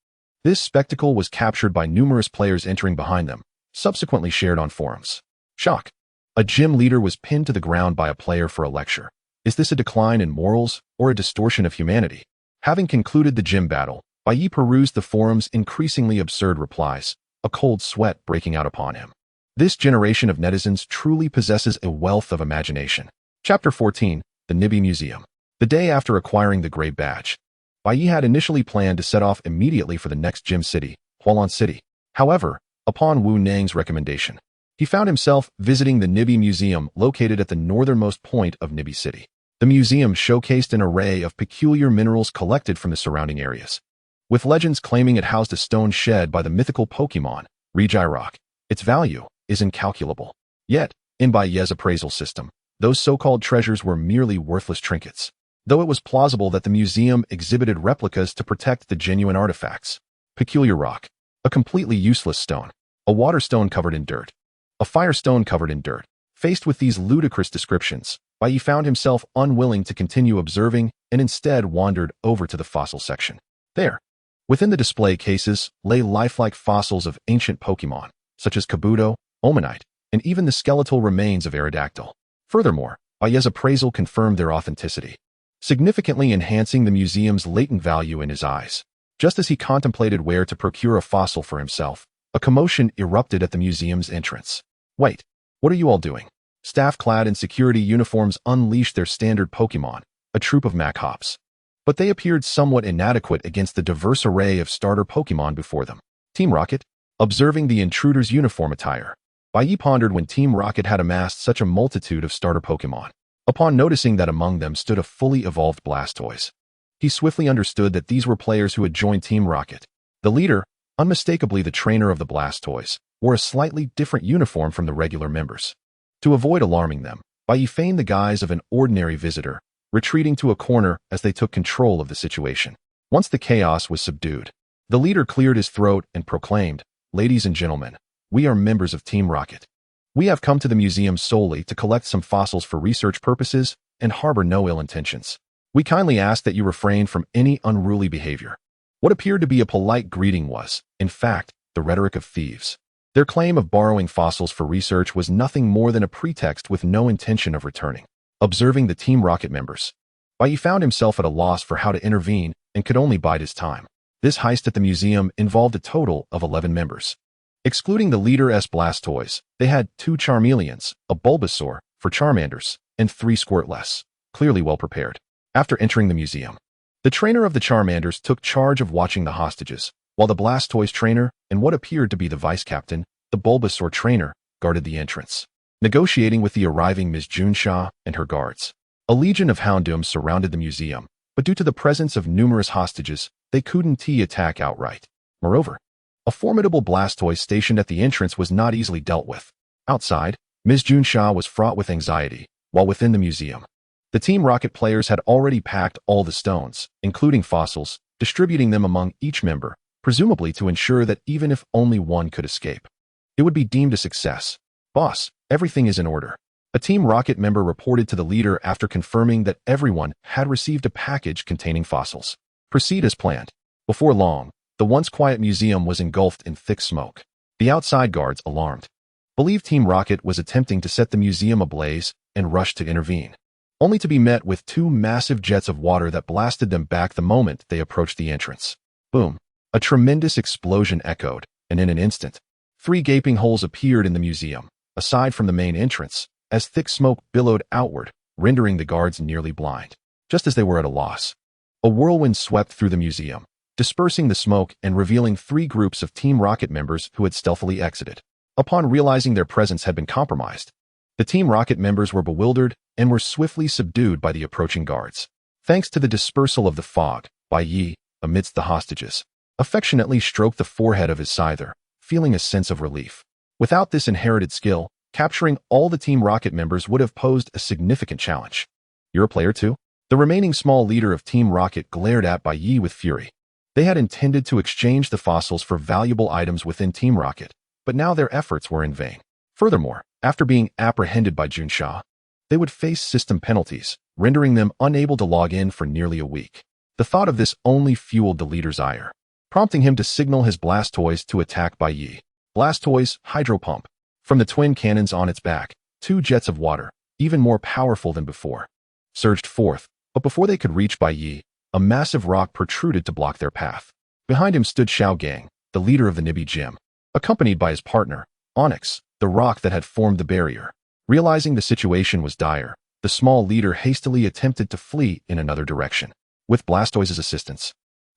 This spectacle was captured by numerous players entering behind them, subsequently shared on forums. Shock. A gym leader was pinned to the ground by a player for a lecture. Is this a decline in morals or a distortion of humanity? Having concluded the gym battle, Bai Ye perused the forum's increasingly absurd replies, a cold sweat breaking out upon him. This generation of netizens truly possesses a wealth of imagination. Chapter 14, The Nibby Museum. The day after acquiring the gray badge, Bai Ye had initially planned to set off immediately for the next gym city, Hualan City. However, upon Wu Nang's recommendation, he found himself visiting the Nibby Museum located at the northernmost point of Nibby City. The museum showcased an array of peculiar minerals collected from the surrounding areas, with legends claiming it housed a stone shed by the mythical Pokémon, Regirock. Its value is incalculable. Yet, in Bai Ye's appraisal system, those so-called treasures were merely worthless trinkets, though it was plausible that the museum exhibited replicas to protect the genuine artifacts. Peculiar rock. A completely useless stone. A water stone covered in dirt. A firestone covered in dirt. Faced with these ludicrous descriptions, Bai Ye found himself unwilling to continue observing and instead wandered over to the fossil section. There, within the display cases, lay lifelike fossils of ancient Pokémon, such as Kabuto, Omanite, and even the skeletal remains of Aerodactyl. Furthermore, Bai Ye's appraisal confirmed their authenticity, significantly enhancing the museum's latent value in his eyes. Just as he contemplated where to procure a fossil for himself, a commotion erupted at the museum's entrance. "Wait, what are you all doing?" Staff clad in security uniforms unleashed their standard Pokémon, a troop of Machops. But they appeared somewhat inadequate against the diverse array of starter Pokémon before them. Team Rocket, Observing the intruder's uniform attire, Bai Ye pondered when Team Rocket had amassed such a multitude of starter Pokémon. Upon noticing that among them stood a fully evolved Blastoise, he swiftly understood that these were players who had joined Team Rocket. The leader, unmistakably the trainer of the Blastoise, wore a slightly different uniform from the regular members. To avoid alarming them, Bai Ye feigned the guise of an ordinary visitor, retreating to a corner as they took control of the situation. Once the chaos was subdued, the leader cleared his throat and proclaimed, "Ladies and gentlemen, we are members of Team Rocket. We have come to the museum solely to collect some fossils for research purposes and harbor no ill intentions. We kindly ask that you refrain from any unruly behavior." What appeared to be a polite greeting was, in fact, the rhetoric of thieves. Their claim of borrowing fossils for research was nothing more than a pretext with no intention of returning. Observing the Team Rocket members, Bai Ye found himself at a loss for how to intervene and could only bide his time. This heist at the museum involved a total of 11 members. Excluding the leader's Blastoise, they had 2 Charmeleons, a Bulbasaur for Charmanders, and 3 Squirtless, clearly well prepared. After entering the museum, the trainer of the Charmanders took charge of watching the hostages, while the Blastoise trainer and what appeared to be the vice-captain, the Bulbasaur trainer, guarded the entrance, negotiating with the arriving Ms. Junsha and her guards. A legion of Houndoom surrounded the museum, but due to the presence of numerous hostages, they couldn't attack outright. Moreover, a formidable Blastoise stationed at the entrance was not easily dealt with. Outside, Ms. Junsha was fraught with anxiety, while within the museum, the Team Rocket players had already packed all the stones, including fossils, distributing them among each member, presumably to ensure that even if only one could escape, it would be deemed a success. "Boss, everything is in order," a Team Rocket member reported to the leader after confirming that everyone had received a package containing fossils. "Proceed as planned." Before long, the once quiet museum was engulfed in thick smoke. The outside guards, alarmed, believed Team Rocket was attempting to set the museum ablaze and rushed to intervene, only to be met with 2 massive jets of water that blasted them back the moment they approached the entrance. Boom! A tremendous explosion echoed, and in an instant, 3 gaping holes appeared in the museum, aside from the main entrance, as thick smoke billowed outward, rendering the guards nearly blind. Just as they were at a loss, a whirlwind swept through the museum, dispersing the smoke and revealing 3 groups of Team Rocket members who had stealthily exited. Upon realizing their presence had been compromised, the Team Rocket members were bewildered and were swiftly subdued by the approaching guards. Thanks to the dispersal of the fog, Bai Ye, amidst the hostages, affectionately stroked the forehead of his scyther, feeling a sense of relief. Without this inherited skill, capturing all the Team Rocket members would have posed a significant challenge. "You're a player too?" The remaining small leader of Team Rocket glared at Bai Ye with fury. They had intended to exchange the fossils for valuable items within Team Rocket, but now their efforts were in vain. Furthermore, after being apprehended by Junsha, they would face system penalties, rendering them unable to log in for nearly a week. The thought of this only fueled the leader's ire, prompting him to signal his Blastoise to attack Bai Ye. Blastoise Hydro Pump. From the twin cannons on its back, 2 jets of water, even more powerful than before, surged forth, but before they could reach Bai Ye, a massive rock protruded to block their path. Behind him stood Xiao Gang, the leader of the Nibi Gym, accompanied by his partner, Onyx, the rock that had formed the barrier. Realizing the situation was dire, the small leader hastily attempted to flee in another direction, with Blastoise's assistance.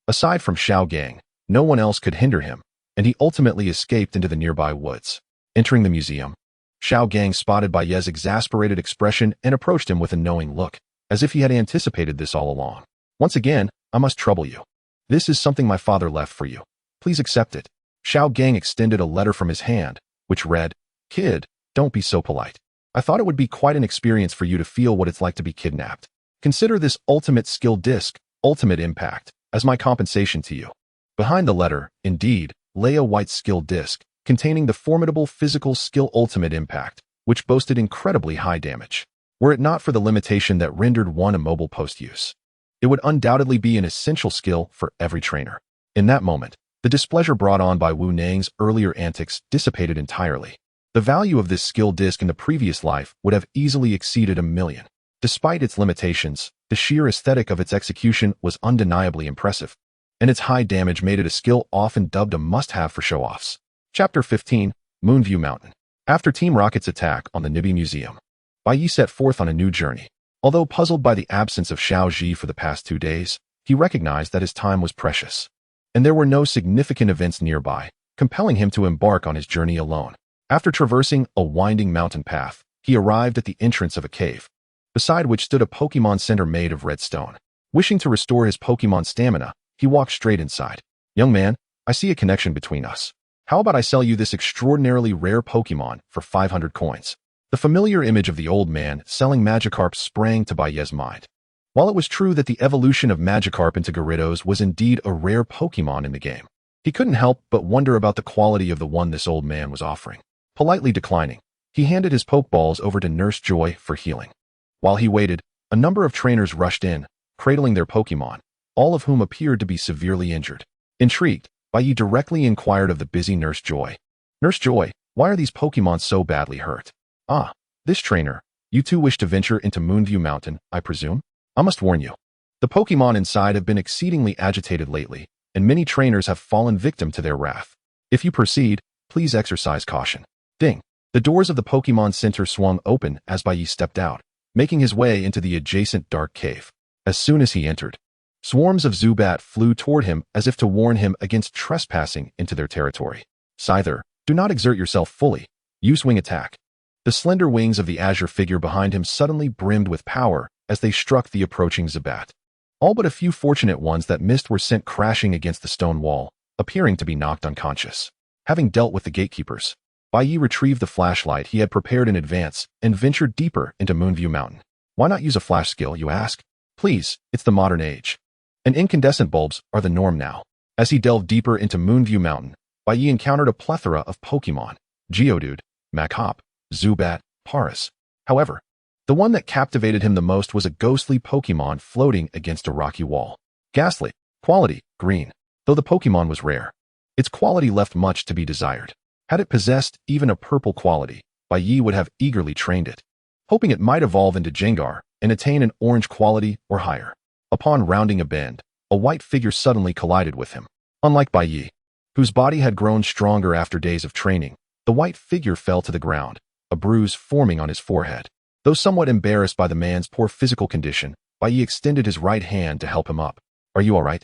Aside from Xiao Gang, no one else could hinder him, and he ultimately escaped into the nearby woods. Entering the museum, Xiao Gang spotted Bai Ye's exasperated expression and approached him with a knowing look, as if he had anticipated this all along. "Once again, I must trouble you. This is something my father left for you. Please accept it." Xiao Gang extended a letter from his hand, which read, "Kid, don't be so polite. I thought it would be quite an experience for you to feel what it's like to be kidnapped. Consider this ultimate skill disc, ultimate impact, as my compensation to you." Behind the letter, indeed, lay a white skill disc, containing the formidable physical skill ultimate impact, which boasted incredibly high damage. Were it not for the limitation that rendered one immobile post-use, it would undoubtedly be an essential skill for every trainer. In that moment, the displeasure brought on by Wu Nang's earlier antics dissipated entirely. The value of this skill disc in the previous life would have easily exceeded 1,000,000. Despite its limitations, the sheer aesthetic of its execution was undeniably impressive, and its high damage made it a skill often dubbed a must-have for show-offs. Chapter 15, Moonview Mountain. After Team Rocket's attack on the Nibi Museum, Bai Ye set forth on a new journey. Although puzzled by the absence of Xiao Ji for the past 2 days, he recognized that his time was precious, and there were no significant events nearby, compelling him to embark on his journey alone. After traversing a winding mountain path, he arrived at the entrance of a cave, beside which stood a Pokémon center made of red stone. Wishing to restore his Pokémon stamina, he walked straight inside. "Young man, I see a connection between us. How about I sell you this extraordinarily rare Pokémon for 500 coins? The familiar image of the old man selling Magikarp sprang to Bai Ye's mind. While it was true that the evolution of Magikarp into Gyarados was indeed a rare Pokémon in the game, he couldn't help but wonder about the quality of the one this old man was offering. Politely declining, he handed his Pokeballs over to Nurse Joy for healing. While he waited, a number of trainers rushed in, cradling their Pokémon, all of whom appeared to be severely injured. Intrigued, Bai Ye directly inquired of the busy Nurse Joy. "Nurse Joy, why are these Pokémon so badly hurt?" "Ah, this trainer. You too wish to venture into Moonview Mountain, I presume? I must warn you. The Pokémon inside have been exceedingly agitated lately, and many trainers have fallen victim to their wrath. If you proceed, please exercise caution." Ding! The doors of the Pokémon Center swung open as Bai Ye stepped out, making his way into the adjacent dark cave. As soon as he entered, swarms of Zubat flew toward him as if to warn him against trespassing into their territory. "Scyther, do not exert yourself fully. Use wing attack." The slender wings of the azure figure behind him suddenly brimmed with power as they struck the approaching Zubat. All but a few fortunate ones that missed were sent crashing against the stone wall, appearing to be knocked unconscious. Having dealt with the gatekeepers, Bai Ye retrieved the flashlight he had prepared in advance and ventured deeper into Moonview Mountain. Why not use a flash skill, you ask? Please, it's the modern age. And incandescent bulbs are the norm now. As he delved deeper into Moonview Mountain, Bai Ye encountered a plethora of Pokémon: Geodude, Machop, Zubat, Paras. However, the one that captivated him the most was a ghostly Pokémon floating against a rocky wall. Ghastly. Quality, green. Though the Pokémon was rare, its quality left much to be desired. Had it possessed even a purple quality, Bai Ye would have eagerly trained it, hoping it might evolve into Jengar and attain an orange quality or higher. Upon rounding a bend, a white figure suddenly collided with him. Unlike Bai Ye, whose body had grown stronger after days of training, the white figure fell to the ground, a bruise forming on his forehead. Though somewhat embarrassed by the man's poor physical condition, Bai Ye extended his right hand to help him up. "Are you all right?"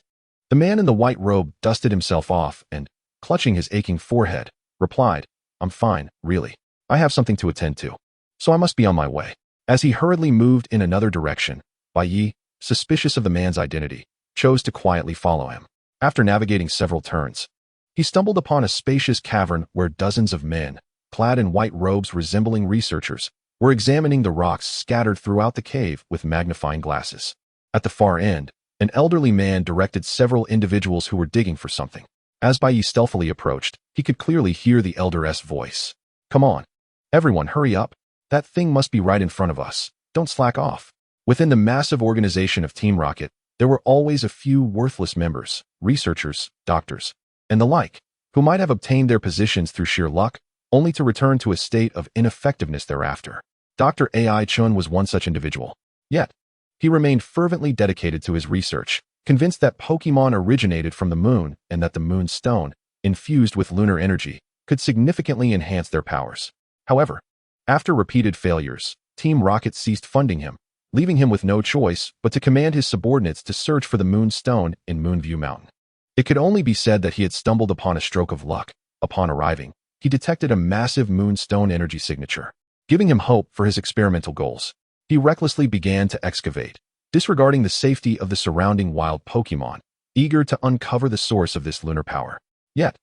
The man in the white robe dusted himself off and, clutching his aching forehead, replied, "I'm fine, really. I have something to attend to, so I must be on my way." As he hurriedly moved in another direction, Bai Ye, suspicious of the man's identity, chose to quietly follow him. After navigating several turns, he stumbled upon a spacious cavern where dozens of men, clad in white robes resembling researchers, were examining the rocks scattered throughout the cave with magnifying glasses. At the far end, an elderly man directed several individuals who were digging for something. As Bai Ye stealthily approached, he could clearly hear the elder's voice. "Come on. Everyone, hurry up. That thing must be right in front of us. Don't slack off." Within the massive organization of Team Rocket, there were always a few worthless members, researchers, doctors, and the like, who might have obtained their positions through sheer luck, only to return to a state of ineffectiveness thereafter. Dr. Ai Chun was one such individual. Yet, he remained fervently dedicated to his research, convinced that Pokémon originated from the moon and that the moon stone, infused with lunar energy, could significantly enhance their powers. However, after repeated failures, Team Rocket ceased funding him, leaving him with no choice but to command his subordinates to search for the moon stone in Moonview Mountain. It could only be said that he had stumbled upon a stroke of luck. Upon arriving, he detected a massive moonstone energy signature, giving him hope for his experimental goals. He recklessly began to excavate, disregarding the safety of the surrounding wild Pokémon, eager to uncover the source of this lunar power. Yet,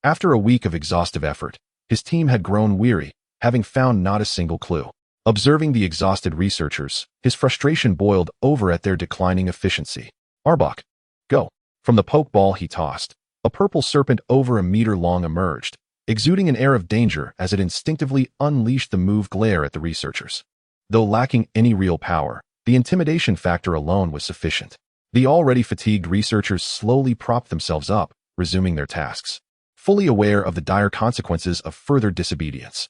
after a week of exhaustive effort, his team had grown weary, having found not a single clue. Observing the exhausted researchers, his frustration boiled over at their declining efficiency. "Arbok, go." From the Pokeball he tossed, a purple serpent over a meter long emerged, exuding an air of danger as it instinctively unleashed the move glare at the researchers. Though lacking any real power, the intimidation factor alone was sufficient. The already fatigued researchers slowly propped themselves up, resuming their tasks, fully aware of the dire consequences of further disobedience.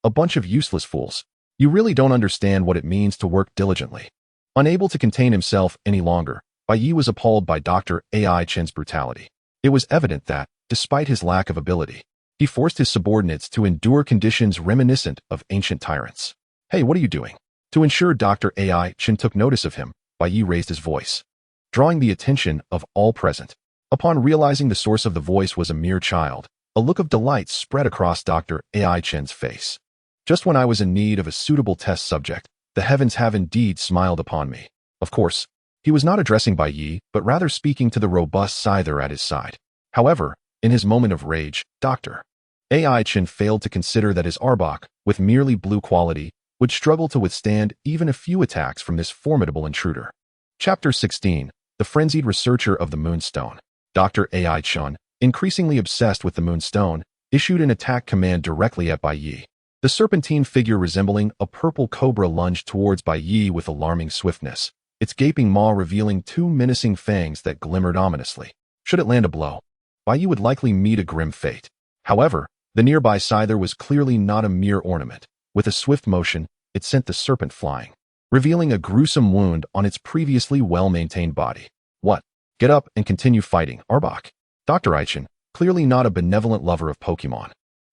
A bunch of useless fools. You really don't understand what it means to work diligently. Unable to contain himself any longer, Bai Ye was appalled by Dr. Ai Chen's brutality. It was evident that, despite his lack of ability, he forced his subordinates to endure conditions reminiscent of ancient tyrants. "Hey, what are you doing?" To ensure Dr. Ai Chen took notice of him, Bai Ye raised his voice, drawing the attention of all present. Upon realizing the source of the voice was a mere child, A look of delight spread across Dr. Ai Chen's face. Just when I was in need of a suitable test subject, the heavens have indeed smiled upon me. Of course, he was not addressing Bai Ye, but rather speaking to the robust Scyther at his side. However, in his moment of rage, Dr. Ai Chen failed to consider that his Arbok, with merely blue quality, would struggle to withstand even a few attacks from this formidable intruder. Chapter 16. The Frenzied Researcher of the Moonstone. Dr. Ai Chen, increasingly obsessed with the Moonstone, issued an attack command directly at Bai Ye. The serpentine figure resembling a purple cobra lunged towards Bai Ye with alarming swiftness, its gaping maw revealing two menacing fangs that glimmered ominously. Should it land a blow, Bai Ye would likely meet a grim fate. However, the nearby Scyther was clearly not a mere ornament. With a swift motion, it sent the serpent flying, revealing a gruesome wound on its previously well-maintained body. What? Get up and continue fighting, Arbok. Dr. Ai Chen, clearly not a benevolent lover of Pokémon,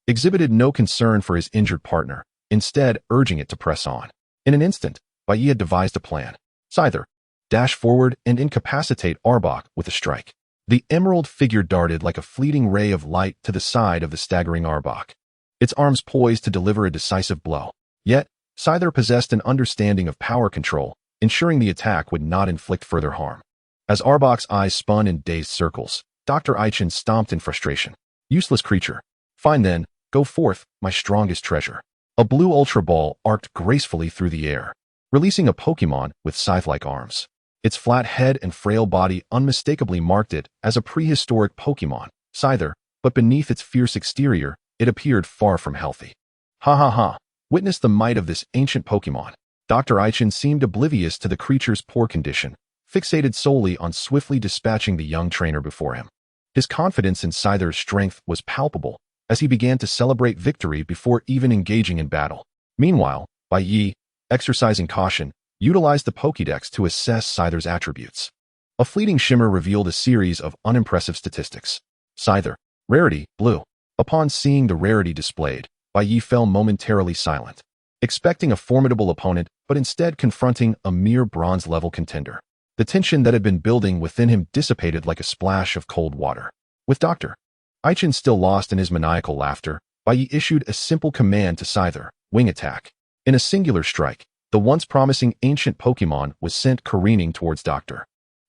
exhibited no concern for his injured partner, instead urging it to press on. In an instant, Bai Ye had devised a plan. Scyther, dash forward and incapacitate Arbok with a strike. The emerald figure darted like a fleeting ray of light to the side of the staggering Arbok, its arms poised to deliver a decisive blow. Yet, Scyther possessed an understanding of power control, ensuring the attack would not inflict further harm. As Arbok's eyes spun in dazed circles, Dr. Ai Chen stomped in frustration. Useless creature. Fine then, go forth, my strongest treasure. A blue Ultra Ball arced gracefully through the air, releasing a Pokémon with scythe-like arms. Its flat head and frail body unmistakably marked it as a prehistoric Pokémon, Scyther, but beneath its fierce exterior, it appeared far from healthy. Ha ha ha. Witness the might of this ancient Pokémon. Dr. Ai Chen seemed oblivious to the creature's poor condition, fixated solely on swiftly dispatching the young trainer before him. His confidence in Scyther's strength was palpable as he began to celebrate victory before even engaging in battle. Meanwhile, Bai Ye, exercising caution, utilized the Pokédex to assess Scyther's attributes. A fleeting shimmer revealed a series of unimpressive statistics. Scyther, rarity, blue. Upon seeing the rarity displayed, Bai Ye fell momentarily silent, expecting a formidable opponent but instead confronting a mere bronze-level contender. The tension that had been building within him dissipated like a splash of cold water. With Dr. Ai Chen still lost in his maniacal laughter, Bai Ye issued a simple command to Scyther, wing attack. In a singular strike, the once promising ancient Pokémon was sent careening towards Dr.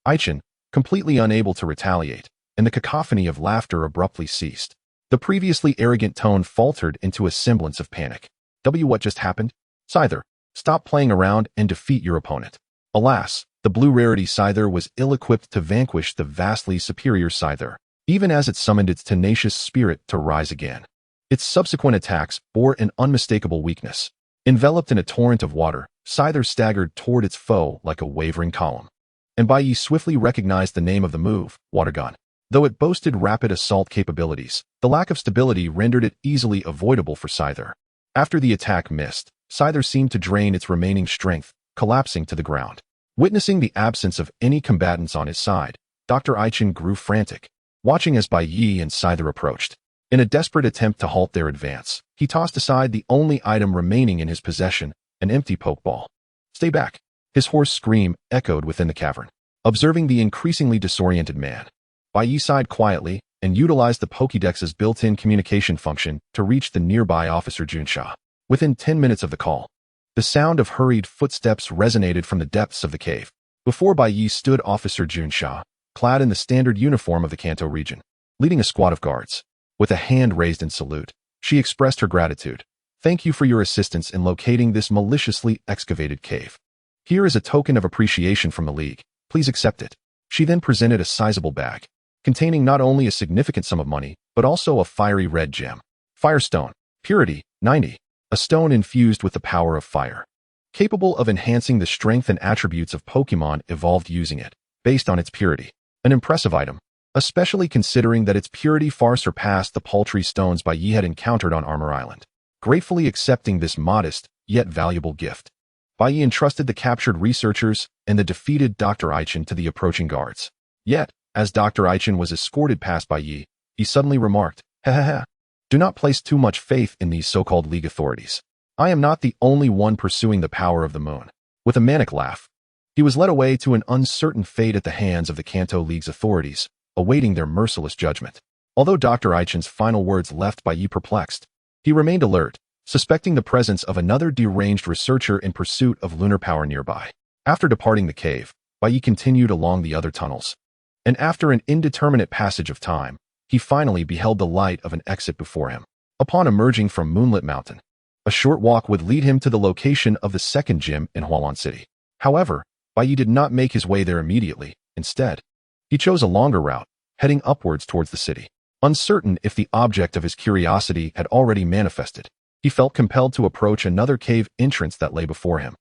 Ai Chen, completely unable to retaliate, and the cacophony of laughter abruptly ceased. The previously arrogant tone faltered into a semblance of panic. What just happened? Scyther, stop playing around and defeat your opponent. Alas, the blue rarity Scyther was ill-equipped to vanquish the vastly superior Scyther, even as it summoned its tenacious spirit to rise again. Its subsequent attacks bore an unmistakable weakness. Enveloped in a torrent of water, Scyther staggered toward its foe like a wavering column. And Bai Ye swiftly recognized the name of the move, Water Gun. Though it boasted rapid assault capabilities, the lack of stability rendered it easily avoidable for Scyther. After the attack missed, Scyther seemed to drain its remaining strength, collapsing to the ground. Witnessing the absence of any combatants on his side, Dr. Ai Chen grew frantic, watching as Bai Ye and Scyther approached. In a desperate attempt to halt their advance, he tossed aside the only item remaining in his possession, an empty Pokeball. Stay back. His hoarse scream echoed within the cavern. Observing the increasingly disoriented man, Bai Ye sighed quietly and utilized the Pokédex's built-in communication function to reach the nearby Officer Junsha. Within 10 minutes of the call, the sound of hurried footsteps resonated from the depths of the cave. Before Bai Ye stood Officer Junsha, clad in the standard uniform of the Kanto region, leading a squad of guards. With a hand raised in salute, she expressed her gratitude. Thank you for your assistance in locating this maliciously excavated cave. Here is a token of appreciation from the League. Please accept it. She then presented a sizable bag, containing not only a significant sum of money, but also a fiery red gem. Firestone. Purity, 90. A stone infused with the power of fire, capable of enhancing the strength and attributes of Pokémon evolved using it, based on its purity. An impressive item, especially considering that its purity far surpassed the paltry stones Bai Ye had encountered on Armor Island. Gratefully accepting this modest, yet valuable gift, Bai Ye entrusted the captured researchers and the defeated Dr. Ai Chen to the approaching guards. Yet, as Dr. Ai Chen was escorted past Bai Ye, he suddenly remarked, Hehe. Do not place too much faith in these so-called League authorities. I am not the only one pursuing the power of the moon. With a manic laugh, he was led away to an uncertain fate at the hands of the Kanto League's authorities, awaiting their merciless judgment. Although Dr. Aichen's final words left Bai Ye perplexed, he remained alert, suspecting the presence of another deranged researcher in pursuit of lunar power nearby. After departing the cave, Bai Ye continued along the other tunnels, and after an indeterminate passage of time, he finally beheld the light of an exit before him. Upon emerging from Moonlit Mountain, a short walk would lead him to the location of the second gym in Hualan City. However, Bai Ye did not make his way there immediately. Instead, he chose a longer route, heading upwards towards the city. Uncertain if the object of his curiosity had already manifested, he felt compelled to approach another cave entrance that lay before him.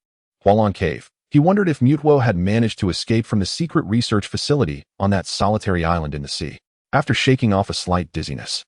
Hualan Cave. He wondered if Mutwo had managed to escape from the secret research facility on that solitary island in the sea. After shaking off a slight dizziness,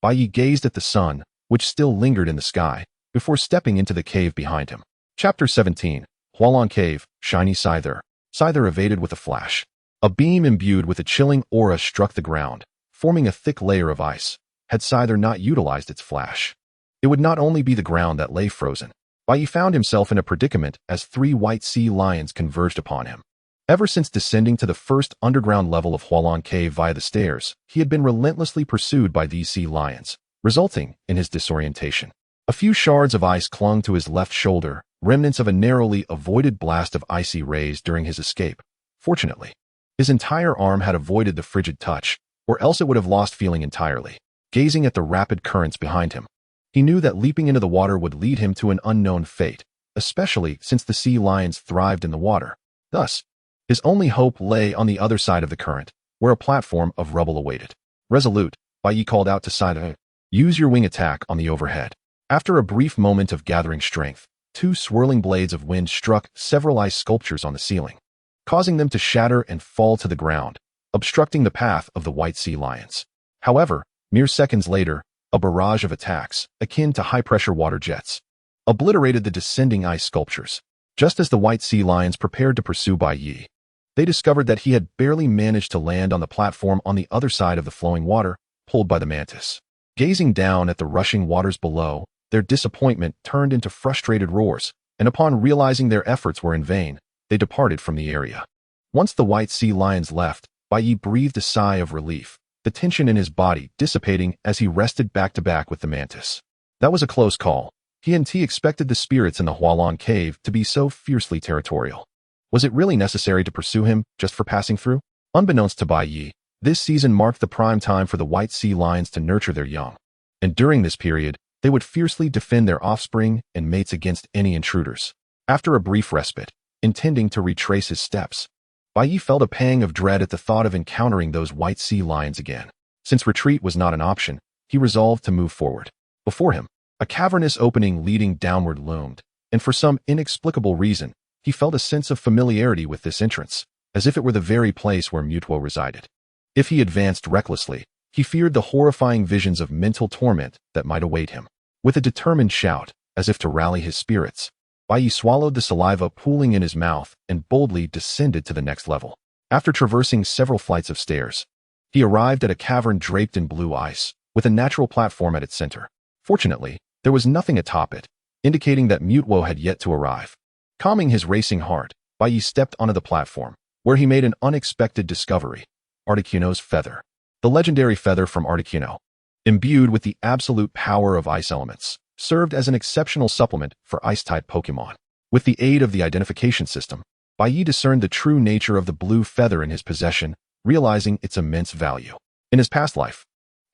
Bai Ye gazed at the sun, which still lingered in the sky, before stepping into the cave behind him. Chapter 17. Hualan Cave, Shiny Scyther. Scyther evaded with a flash. A beam imbued with a chilling aura struck the ground, forming a thick layer of ice. Had Scyther not utilized its flash, it would not only be the ground that lay frozen. Bai Ye found himself in a predicament as 3 white sea lions converged upon him. Ever since descending to the first underground level of Hualan Cave via the stairs, he had been relentlessly pursued by these sea lions, resulting in his disorientation. A few shards of ice clung to his left shoulder, remnants of a narrowly avoided blast of icy rays during his escape. Fortunately, his entire arm had avoided the frigid touch, or else it would have lost feeling entirely. Gazing at the rapid currents behind him, he knew that leaping into the water would lead him to an unknown fate, especially since the sea lions thrived in the water. Thus, his only hope lay on the other side of the current, where a platform of rubble awaited. Resolute, Bai Ye called out to Scyther, "Use your wing attack on the overhead." After a brief moment of gathering strength, 2 swirling blades of wind struck several ice sculptures on the ceiling, causing them to shatter and fall to the ground, obstructing the path of the white sea lions. However, mere seconds later, a barrage of attacks, akin to high-pressure water jets, obliterated the descending ice sculptures. Just as the white sea lions prepared to pursue Bai Ye, they discovered that he had barely managed to land on the platform on the other side of the flowing water, pulled by the mantis. Gazing down at the rushing waters below, their disappointment turned into frustrated roars, and upon realizing their efforts were in vain, they departed from the area. Once the white sea lions left, Bai Ye breathed a sigh of relief, the tension in his body dissipating as he rested back-to-back with the mantis. That was a close call. He expected the spirits in the Hualan Cave to be so fiercely territorial. Was it really necessary to pursue him just for passing through? Unbeknownst to Bai Ye, this season marked the prime time for the white sea lions to nurture their young. And during this period, they would fiercely defend their offspring and mates against any intruders. After a brief respite, intending to retrace his steps, Bai Ye felt a pang of dread at the thought of encountering those white sea lions again. Since retreat was not an option, he resolved to move forward. Before him, a cavernous opening leading downward loomed, and for some inexplicable reason, he felt a sense of familiarity with this entrance, as if it were the very place where Mutwo resided. If he advanced recklessly, he feared the horrifying visions of mental torment that might await him. With a determined shout, as if to rally his spirits, Bai Ye swallowed the saliva pooling in his mouth and boldly descended to the next level. After traversing several flights of stairs, he arrived at a cavern draped in blue ice, with a natural platform at its center. Fortunately, there was nothing atop it, indicating that Mutwo had yet to arrive. Calming his racing heart, Bai Ye stepped onto the platform, where he made an unexpected discovery: Articuno's feather. The legendary feather from Articuno, imbued with the absolute power of ice elements, served as an exceptional supplement for ice-type Pokémon. With the aid of the identification system, Bai Ye discerned the true nature of the blue feather in his possession, realizing its immense value. In his past life,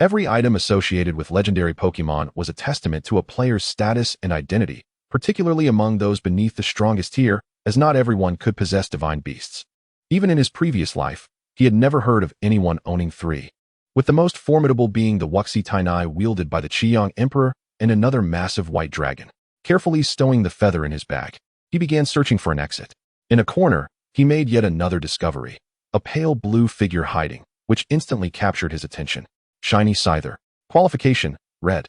every item associated with legendary Pokémon was a testament to a player's status and identity, particularly among those beneath the strongest tier, as not everyone could possess divine beasts. Even in his previous life, he had never heard of anyone owning 3, with the most formidable being the Wuxi Tainai wielded by the Qiyang Emperor and another massive white dragon. Carefully stowing the feather in his bag, he began searching for an exit. In a corner, he made yet another discovery: a pale blue figure hiding, which instantly captured his attention. Shiny Scyther. Qualification: red.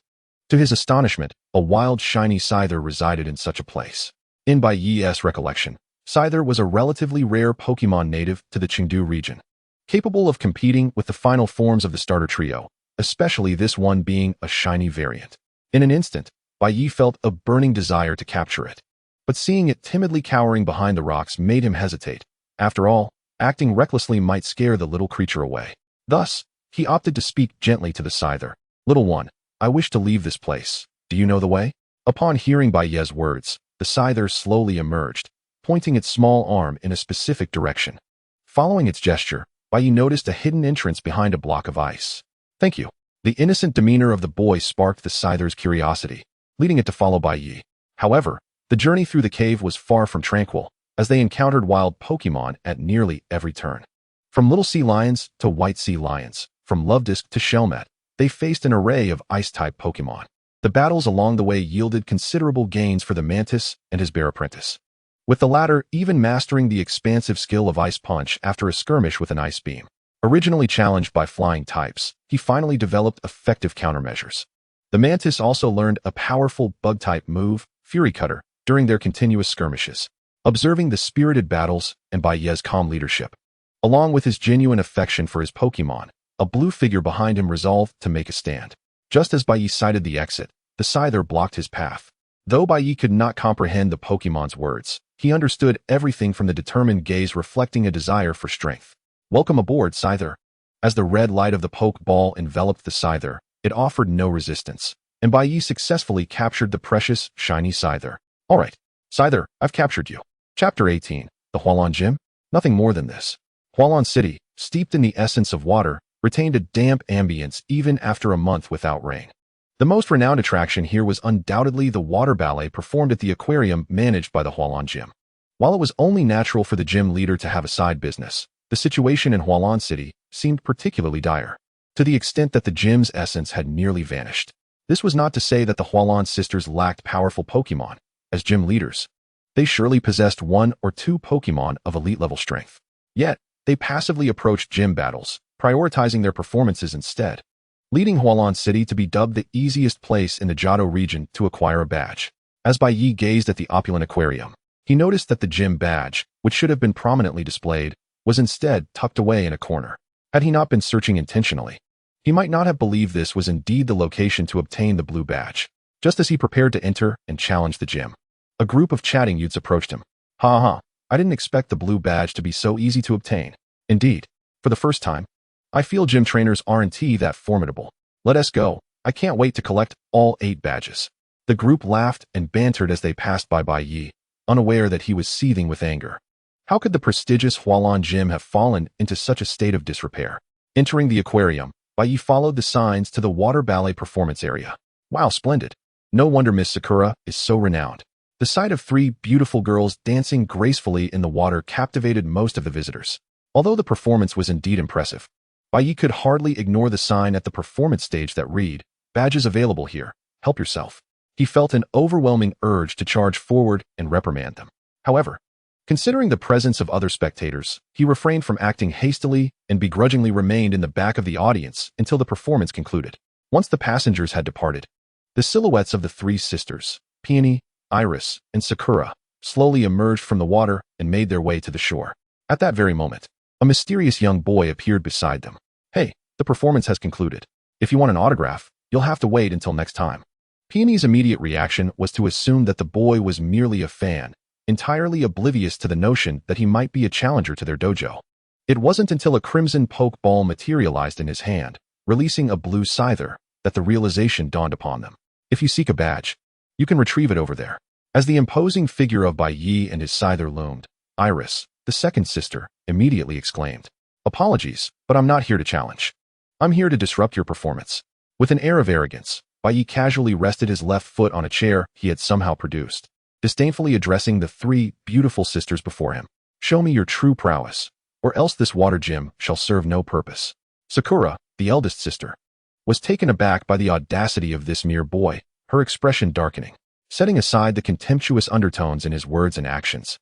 To his astonishment, a wild shiny Scyther resided in such a place. In Bai Ye's recollection, Scyther was a relatively rare Pokémon native to the Chengdu region, capable of competing with the final forms of the starter trio, especially this one being a shiny variant. In an instant, Bai Ye felt a burning desire to capture it, but seeing it timidly cowering behind the rocks made him hesitate. After all, acting recklessly might scare the little creature away. Thus, he opted to speak gently to the Scyther. Little one, I wish to leave this place. Do you know the way? Upon hearing Bai Ye's words, the Scyther slowly emerged, pointing its small arm in a specific direction. Following its gesture, Bai Ye noticed a hidden entrance behind a block of ice. Thank you. The innocent demeanor of the boy sparked the Scyther's curiosity, leading it to follow Bai Ye. However, the journey through the cave was far from tranquil, as they encountered wild Pokémon at nearly every turn. From little sea lions to white sea lions, from Lovedisk to Shelmet, they faced an array of ice-type Pokémon. The battles along the way yielded considerable gains for the Mantis and his bear apprentice, with the latter even mastering the expansive skill of Ice Punch after a skirmish with an Ice Beam. Originally challenged by flying types, he finally developed effective countermeasures. The Mantis also learned a powerful bug-type move, Fury Cutter, during their continuous skirmishes. Observing the spirited battles and Bai Ye's calm leadership, along with his genuine affection for his Pokémon, a blue figure behind him resolved to make a stand. Just as Bai Ye sighted the exit, the Scyther blocked his path. Though Bai Ye could not comprehend the Pokémon's words, he understood everything from the determined gaze reflecting a desire for strength. Welcome aboard, Scyther. As the red light of the Pokeball enveloped the Scyther, it offered no resistance, and Bai Ye successfully captured the precious, shiny Scyther. Alright, Scyther, I've captured you. Chapter 18, The Hualan Gym? Nothing more than this. Hualan City, steeped in the essence of water, retained a damp ambience even after a month without rain. The most renowned attraction here was undoubtedly the water ballet performed at the aquarium managed by the Hualan Gym. While it was only natural for the gym leader to have a side business, the situation in Hualan City seemed particularly dire, to the extent that the gym's essence had nearly vanished. This was not to say that the Hualan sisters lacked powerful Pokémon. As gym leaders, they surely possessed one or two Pokémon of elite-level strength. Yet, they passively approached gym battles, prioritizing their performances instead, leading Hualan City to be dubbed the easiest place in the Johto region to acquire a badge. As Bai Ye gazed at the opulent aquarium, he noticed that the gym badge, which should have been prominently displayed, was instead tucked away in a corner. Had he not been searching intentionally, he might not have believed this was indeed the location to obtain the blue badge. Just as he prepared to enter and challenge the gym, a group of chatting youths approached him. Ha, I didn't expect the blue badge to be so easy to obtain. Indeed, for the first time, I feel gym trainers aren't that formidable. Let us go. I can't wait to collect all 8 badges. The group laughed and bantered as they passed by Bai Ye, unaware that he was seething with anger. How could the prestigious Hualan Gym have fallen into such a state of disrepair? Entering the aquarium, Bai Ye followed the signs to the water ballet performance area. Wow, splendid. No wonder Miss Sakura is so renowned. The sight of 3 beautiful girls dancing gracefully in the water captivated most of the visitors. Although the performance was indeed impressive, Bai Ye could hardly ignore the sign at the performance stage that read, "Badges available here. Help yourself." He felt an overwhelming urge to charge forward and reprimand them. However, considering the presence of other spectators, he refrained from acting hastily and begrudgingly remained in the back of the audience until the performance concluded. Once the passengers had departed, the silhouettes of the 3 sisters, Peony, Iris, and Sakura, slowly emerged from the water and made their way to the shore. At that very moment, a mysterious young boy appeared beside them. Hey, the performance has concluded. If you want an autograph, you'll have to wait until next time. Peony's immediate reaction was to assume that the boy was merely a fan, entirely oblivious to the notion that he might be a challenger to their dojo. It wasn't until a crimson Pokeball materialized in his hand, releasing a blue Scyther, that the realization dawned upon them. If you seek a badge, you can retrieve it over there. As the imposing figure of Bai Ye and his Scyther loomed, Iris, the second sister, immediately exclaimed, "Apologies, but I'm not here to challenge. I'm here to disrupt your performance." With an air of arrogance, Bai Ye casually rested his left foot on a chair he had somehow produced, disdainfully addressing the 3 beautiful sisters before him. "Show me your true prowess, or else this water gym shall serve no purpose." Sakura, the eldest sister, was taken aback by the audacity of this mere boy, her expression darkening, setting aside the contemptuous undertones in his words and actions.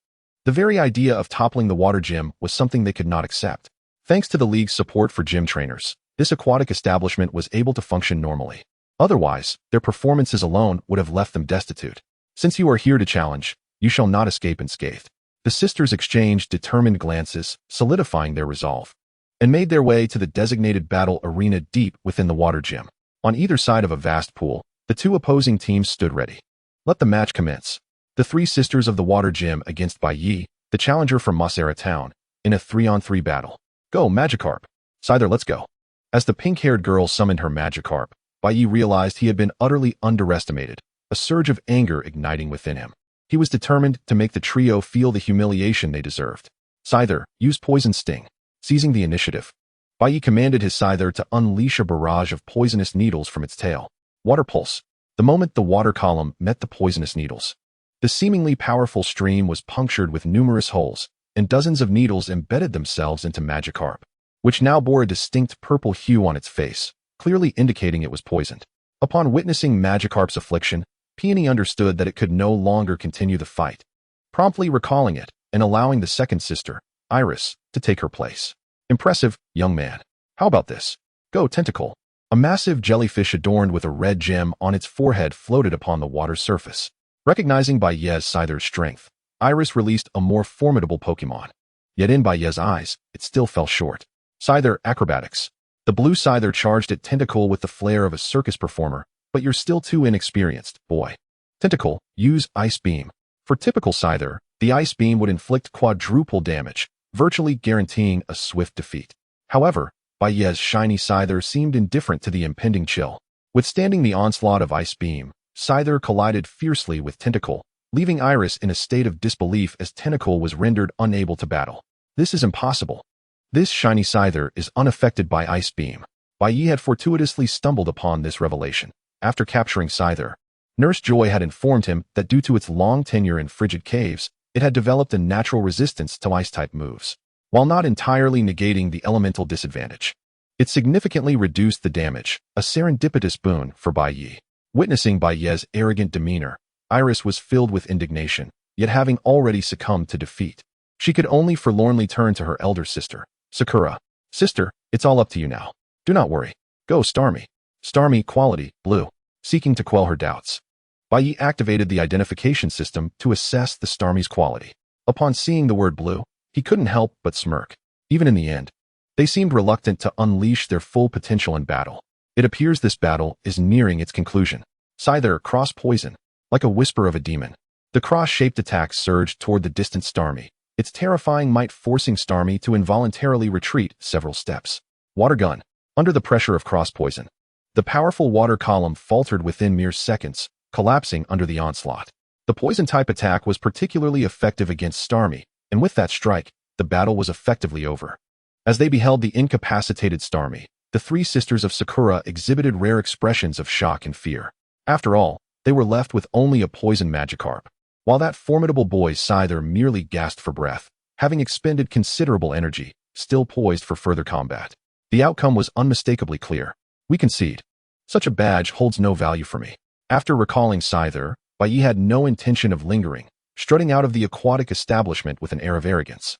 The very idea of toppling the water gym was something they could not accept. Thanks to the league's support for gym trainers, this aquatic establishment was able to function normally. Otherwise, their performances alone would have left them destitute. "Since you are here to challenge, you shall not escape unscathed." The sisters exchanged determined glances, solidifying their resolve, and made their way to the designated battle arena deep within the water gym. On either side of a vast pool, the 2 opposing teams stood ready. Let the match commence. The 3 sisters of the water gym against Bai Ye, the challenger from Masera town, in a 3-on-3 battle. Go, Magikarp. Scyther, let's go. As the pink-haired girl summoned her Magikarp, Bai Ye realized he had been utterly underestimated, a surge of anger igniting within him. He was determined to make the trio feel the humiliation they deserved. Scyther, use Poison Sting. Seizing the initiative, Bai Ye commanded his Scyther to unleash a barrage of poisonous needles from its tail. Water Pulse. The moment the water column met the poisonous needles, the seemingly powerful stream was punctured with numerous holes, and dozens of needles embedded themselves into Magikarp, which now bore a distinct purple hue on its face, clearly indicating it was poisoned. Upon witnessing Magikarp's affliction, Peony understood that it could no longer continue the fight, promptly recalling it and allowing the second sister, Iris, to take her place. Impressive, young man. How about this? Go, Tentacle. A massive jellyfish adorned with a red gem on its forehead floated upon the water's surface. Recognizing Bai Ye's Scyther's strength, Iris released a more formidable Pokémon. Yet in Bai Ye's eyes, it still fell short. Scyther Acrobatics. The blue Scyther charged at Tentacle with the flair of a circus performer, but you're still too inexperienced, boy. Tentacle, use Ice Beam. For typical Scyther, the Ice Beam would inflict quadruple damage, virtually guaranteeing a swift defeat. However, Bai Ye's shiny Scyther seemed indifferent to the impending chill. Withstanding the onslaught of Ice Beam, Scyther collided fiercely with Tentacle, leaving Iris in a state of disbelief as Tentacle was rendered unable to battle. This is impossible. This shiny Scyther is unaffected by Ice Beam. Bai Ye had fortuitously stumbled upon this revelation. After capturing Scyther, Nurse Joy had informed him that due to its long tenure in frigid caves, it had developed a natural resistance to ice-type moves. While not entirely negating the elemental disadvantage, it significantly reduced the damage, a serendipitous boon for Bai Ye. Witnessing Bai Ye's arrogant demeanor, Iris was filled with indignation, yet having already succumbed to defeat, she could only forlornly turn to her elder sister, Sakura. Sister, it's all up to you now. Do not worry. Go, Starmie. Starmie, quality, blue. Seeking to quell her doubts, Bai Ye activated the identification system to assess the Starmie's quality. Upon seeing the word blue, he couldn't help but smirk. Even in the end, they seemed reluctant to unleash their full potential in battle. It appears this battle is nearing its conclusion. Scyther, Cross Poison. Like a whisper of a demon, the cross-shaped attack surged toward the distant Starmie, its terrifying might forcing Starmie to involuntarily retreat several steps. Water Gun. Under the pressure of Cross Poison, the powerful water column faltered within mere seconds, collapsing under the onslaught. The poison-type attack was particularly effective against Starmie, and with that strike, the battle was effectively over. As they beheld the incapacitated Starmie, the three sisters of Sakura exhibited rare expressions of shock and fear. After all, they were left with only a poison Magikarp, while that formidable boy's Scyther merely gasped for breath, having expended considerable energy, still poised for further combat. The outcome was unmistakably clear. We concede. Such a badge holds no value for me. After recalling Scyther, Bai Ye had no intention of lingering, strutting out of the aquatic establishment with an air of arrogance,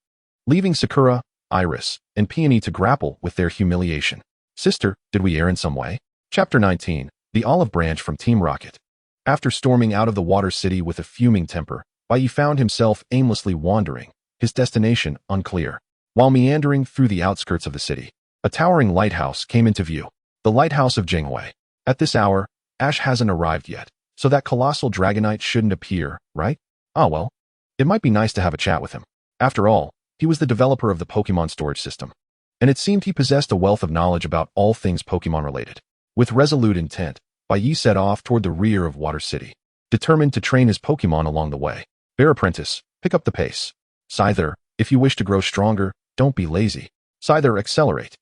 leaving Sakura, Iris, and Peony to grapple with their humiliation. Sister, did we err in some way? Chapter 19, The Olive Branch from Team Rocket. After storming out of the Water City with a fuming temper, Bai Ye found himself aimlessly wandering, his destination unclear. While meandering through the outskirts of the city, a towering lighthouse came into view. The lighthouse of Jinghui. At this hour, Ash hasn't arrived yet, so that colossal Dragonite shouldn't appear, right? Ah well, it might be nice to have a chat with him. After all, he was the developer of the Pokemon storage system, and it seemed he possessed a wealth of knowledge about all things Pokemon-related. With resolute intent, Bai Ye set off toward the rear of Water City, determined to train his Pokemon along the way. Bear Apprentice, pick up the pace. Scyther, if you wish to grow stronger, don't be lazy. Scyther, accelerate.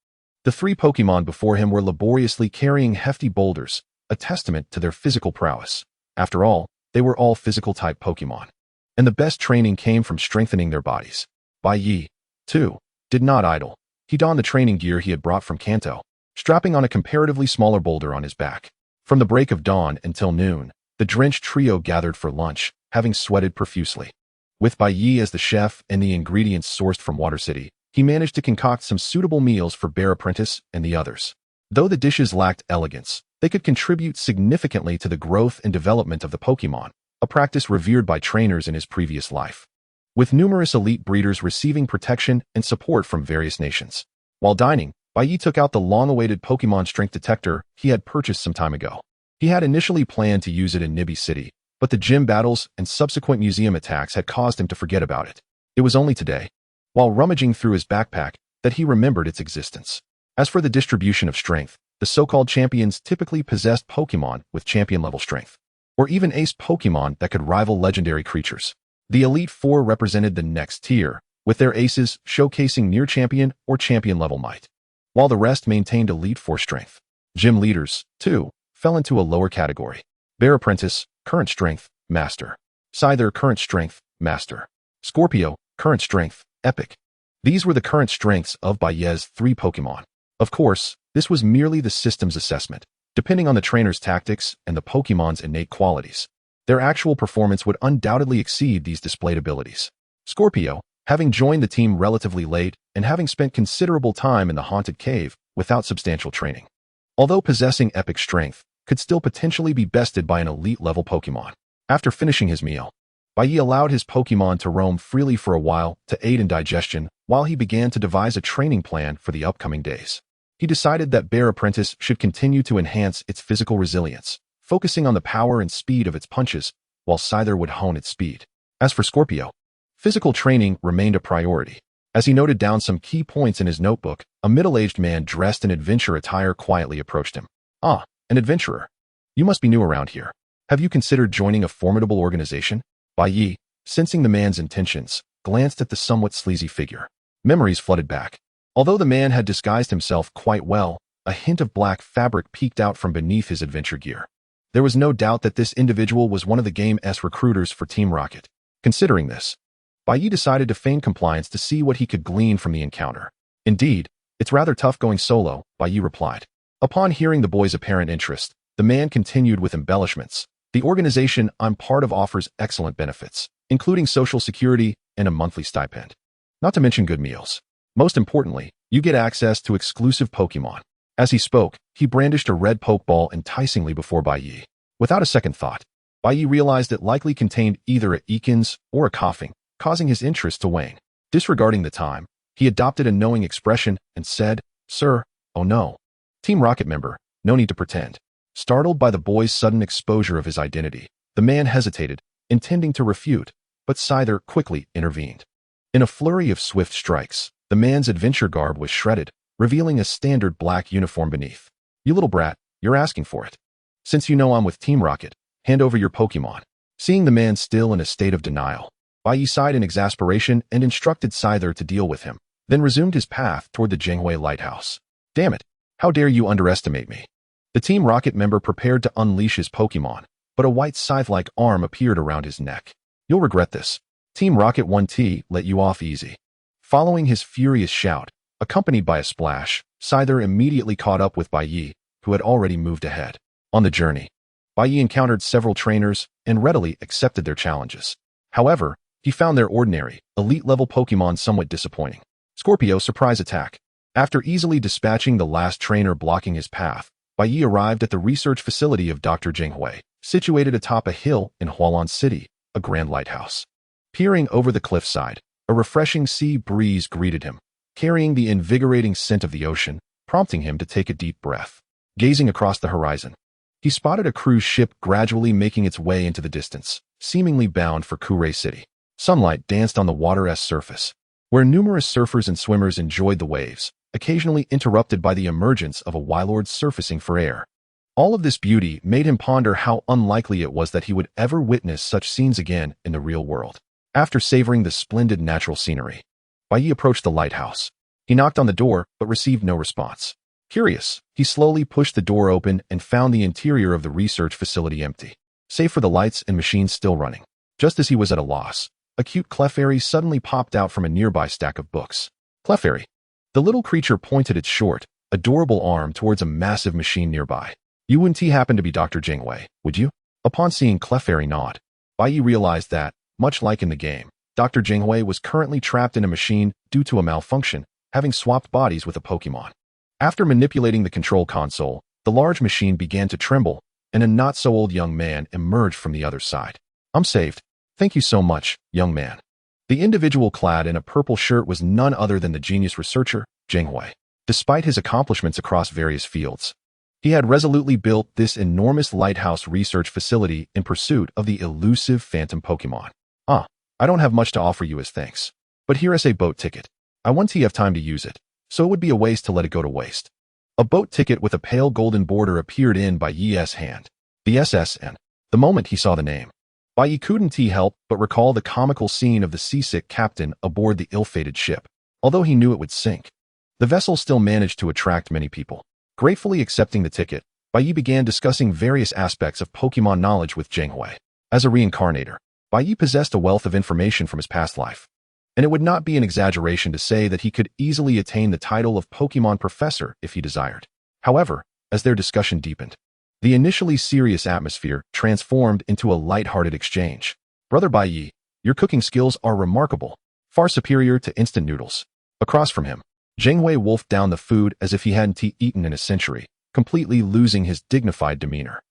The three Pokemon before him were laboriously carrying hefty boulders, a testament to their physical prowess. After all, they were all physical-type Pokemon, and the best training came from strengthening their bodies. Bai Ye, too, did not idle. He donned the training gear he had brought from Kanto, strapping on a comparatively smaller boulder on his back. From the break of dawn until noon, the drenched trio gathered for lunch, having sweated profusely. With Bai Ye as the chef and the ingredients sourced from Water City, he managed to concoct some suitable meals for Bear Apprentice and the others. Though the dishes lacked elegance, they could contribute significantly to the growth and development of the Pokemon, a practice revered by trainers in his previous life. With numerous elite breeders receiving protection and support from various nations. While dining, Bai Ye took out the long-awaited Pokemon strength detector he had purchased some time ago. He had initially planned to use it in Nibi City, but the gym battles and subsequent museum attacks had caused him to forget about it. It was only today, while rummaging through his backpack, that he remembered its existence. As for the distribution of strength, the so-called champions typically possessed Pokémon with champion-level strength, or even ace Pokémon that could rival legendary creatures. The Elite Four represented the next tier, with their aces showcasing near champion or champion-level might, while the rest maintained Elite Four strength. Gym leaders, too, fell into a lower category. Bear Apprentice, current strength, master. Scyther, current strength, master. Scorpio, current strength, epic. These were the current strengths of Bai Ye's 3 Pokémon. Of course, this was merely the system's assessment. Depending on the trainer's tactics and the Pokémon's innate qualities, their actual performance would undoubtedly exceed these displayed abilities. Scorpio, having joined the team relatively late and having spent considerable time in the haunted cave without substantial training, although possessing epic strength, could still potentially be bested by an elite-level Pokémon. After finishing his meal, Bai Ye allowed his Pokémon to roam freely for a while to aid in digestion while he began to devise a training plan for the upcoming days. He decided that Bear Apprentice should continue to enhance its physical resilience, focusing on the power and speed of its punches, while Scyther would hone its speed. As for Scorpio, physical training remained a priority. As he noted down some key points in his notebook, a middle-aged man dressed in adventure attire quietly approached him. "Ah, an adventurer. You must be new around here. Have you considered joining a formidable organization?" Bai Ye, sensing the man's intentions, glanced at the somewhat sleazy figure. Memories flooded back. Although the man had disguised himself quite well, a hint of black fabric peeked out from beneath his adventure gear. There was no doubt that this individual was one of the game's recruiters for Team Rocket. Considering this, Bai Ye decided to feign compliance to see what he could glean from the encounter. "Indeed, it's rather tough going solo," Bai Ye replied. Upon hearing the boy's apparent interest, the man continued with embellishments. "The organization I'm part of offers excellent benefits, including social security and a monthly stipend. Not to mention good meals. Most importantly, you get access to exclusive Pokémon." As he spoke, he brandished a red Pokeball enticingly before Bai Ye. Without a second thought, Bai Ye realized it likely contained either a awakens or a coughing, causing his interest to wane. Disregarding the time, he adopted a knowing expression and said, "Sir, oh no. Team Rocket member, no need to pretend." Startled by the boy's sudden exposure of his identity, the man hesitated, intending to refute, but Scyther quickly intervened. In a flurry of swift strikes, the man's adventure garb was shredded, revealing a standard black uniform beneath. "You little brat, you're asking for it. Since you know I'm with Team Rocket, hand over your Pokémon." Seeing the man still in a state of denial, Bai Ye sighed in exasperation and instructed Scyther to deal with him, then resumed his path toward the Jinghui lighthouse. "Damn it, how dare you underestimate me." The Team Rocket member prepared to unleash his Pokémon, but a white scythe-like arm appeared around his neck. "You'll regret this. Team Rocket 1T let you off easy." Following his furious shout, accompanied by a splash, Scyther immediately caught up with Bai Ye, who had already moved ahead. On the journey, Bai Ye encountered several trainers and readily accepted their challenges. However, he found their ordinary, elite-level Pokémon somewhat disappointing. Scorpio surprise attack. After easily dispatching the last trainer blocking his path, Bai Ye arrived at the research facility of Dr. Jinghui, situated atop a hill in Hualan City, a grand lighthouse. Peering over the cliffside, a refreshing sea breeze greeted him, carrying the invigorating scent of the ocean, prompting him to take a deep breath. Gazing across the horizon, he spotted a cruise ship gradually making its way into the distance, seemingly bound for Kuray City. Sunlight danced on the water's surface, where numerous surfers and swimmers enjoyed the waves, occasionally interrupted by the emergence of a Wylord surfacing for air. All of this beauty made him ponder how unlikely it was that he would ever witness such scenes again in the real world. After savoring the splendid natural scenery, Bai Ye approached the lighthouse. He knocked on the door, but received no response. Curious, he slowly pushed the door open and found the interior of the research facility empty, save for the lights and machines still running. Just as he was at a loss, a cute Clefairy suddenly popped out from a nearby stack of books. Clefairy. The little creature pointed its short, adorable arm towards a massive machine nearby. "You wouldn't happen to be Dr. Jinghui, would you?" Upon seeing Clefairy nod, Bai Ye realized that, much like in the game, Dr. Jinghui was currently trapped in a machine due to a malfunction, having swapped bodies with a Pokémon. After manipulating the control console, the large machine began to tremble, and a not-so-old young man emerged from the other side. "I'm saved. Thank you so much, young man." The individual clad in a purple shirt was none other than the genius researcher, Jinghui. Despite his accomplishments across various fields, he had resolutely built this enormous lighthouse research facility in pursuit of the elusive phantom Pokémon. "I don't have much to offer you as thanks, but here is a boat ticket. I want to have time to use it. so it would be a waste to let it go to waste. A boat ticket with a pale golden border appeared in Bai Ye's hand. The SSN. The moment he saw the name, Bai Ye couldn't help but recall the comical scene of the seasick captain aboard the ill-fated ship. Although he knew it would sink, the vessel still managed to attract many people. Gratefully accepting the ticket, Bai Ye began discussing various aspects of Pokemon knowledge with Hehe. As a reincarnator, Bai Ye possessed a wealth of information from his past life, and it would not be an exaggeration to say that he could easily attain the title of Pokemon Professor if he desired. However, as their discussion deepened, the initially serious atmosphere transformed into a light-hearted exchange. Brother Bai Ye, your cooking skills are remarkable, far superior to instant noodles. Across from him, Hehe wolfed down the food as if he hadn't eaten in a century, completely losing his dignified demeanor.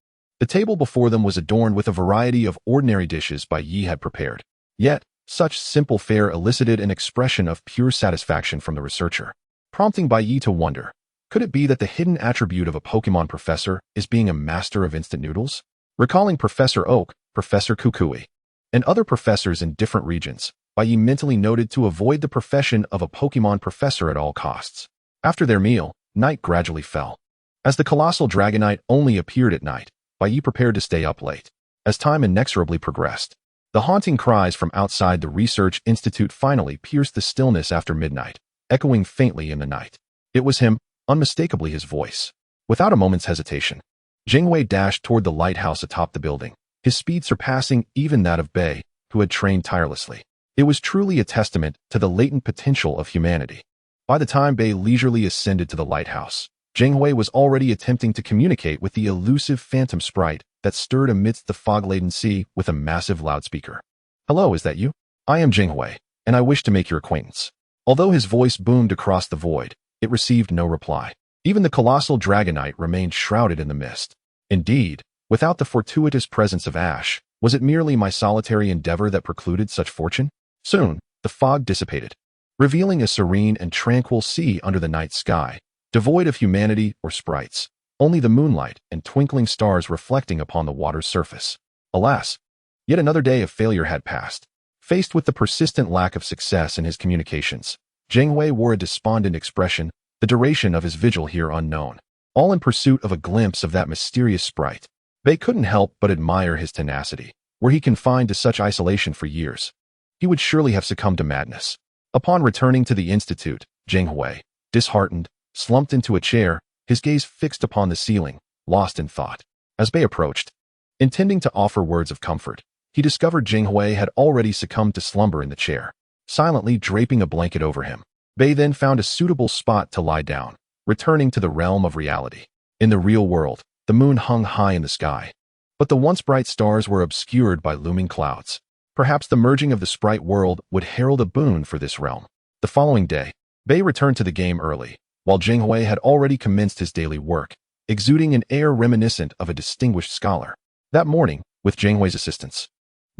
The table before them was adorned with a variety of ordinary dishes Bai Ye had prepared. Yet, such simple fare elicited an expression of pure satisfaction from the researcher, prompting Bai Ye to wonder, could it be that the hidden attribute of a Pokemon professor is being a master of instant noodles? Recalling Professor Oak, Professor Kukui, and other professors in different regions, Bai Ye mentally noted to avoid the profession of a Pokemon professor at all costs. After their meal, night gradually fell. As the colossal Dragonite only appeared at night, Bai Ye prepared to stay up late. As time inexorably progressed, the haunting cries from outside the research institute finally pierced the stillness after midnight, echoing faintly in the night. It was him, unmistakably his voice. Without a moment's hesitation, Hehe dashed toward the lighthouse atop the building, his speed surpassing even that of Bai, who had trained tirelessly. It was truly a testament to the latent potential of humanity. By the time Bai leisurely ascended to the lighthouse, Hehe was already attempting to communicate with the elusive phantom sprite that stirred amidst the fog-laden sea with a massive loudspeaker. "Hello, is that you? I am Hehe, and I wish to make your acquaintance." Although his voice boomed across the void, it received no reply. Even the colossal Dragonite remained shrouded in the mist. Indeed, without the fortuitous presence of Ash, was it merely my solitary endeavor that precluded such fortune? Soon, the fog dissipated, revealing a serene and tranquil sea under the night sky, devoid of humanity or sprites, only the moonlight and twinkling stars reflecting upon the water's surface. Alas, yet another day of failure had passed. Faced with the persistent lack of success in his communications, Hehe wore a despondent expression, the duration of his vigil here unknown, all in pursuit of a glimpse of that mysterious sprite. Bai couldn't help but admire his tenacity. Were he confined to such isolation for years, he would surely have succumbed to madness. Upon returning to the institute, Hehe, disheartened, slumped into a chair, his gaze fixed upon the ceiling, lost in thought. As Bai approached, intending to offer words of comfort, he discovered Hehe had already succumbed to slumber in the chair, silently draping a blanket over him. Bai then found a suitable spot to lie down, returning to the realm of reality. In the real world, the moon hung high in the sky, but the once bright stars were obscured by looming clouds. Perhaps the merging of the sprite world would herald a boon for this realm. The following day, Bai returned to the game early, while Hehe had already commenced his daily work, exuding an air reminiscent of a distinguished scholar. That morning, with Hehe's assistance,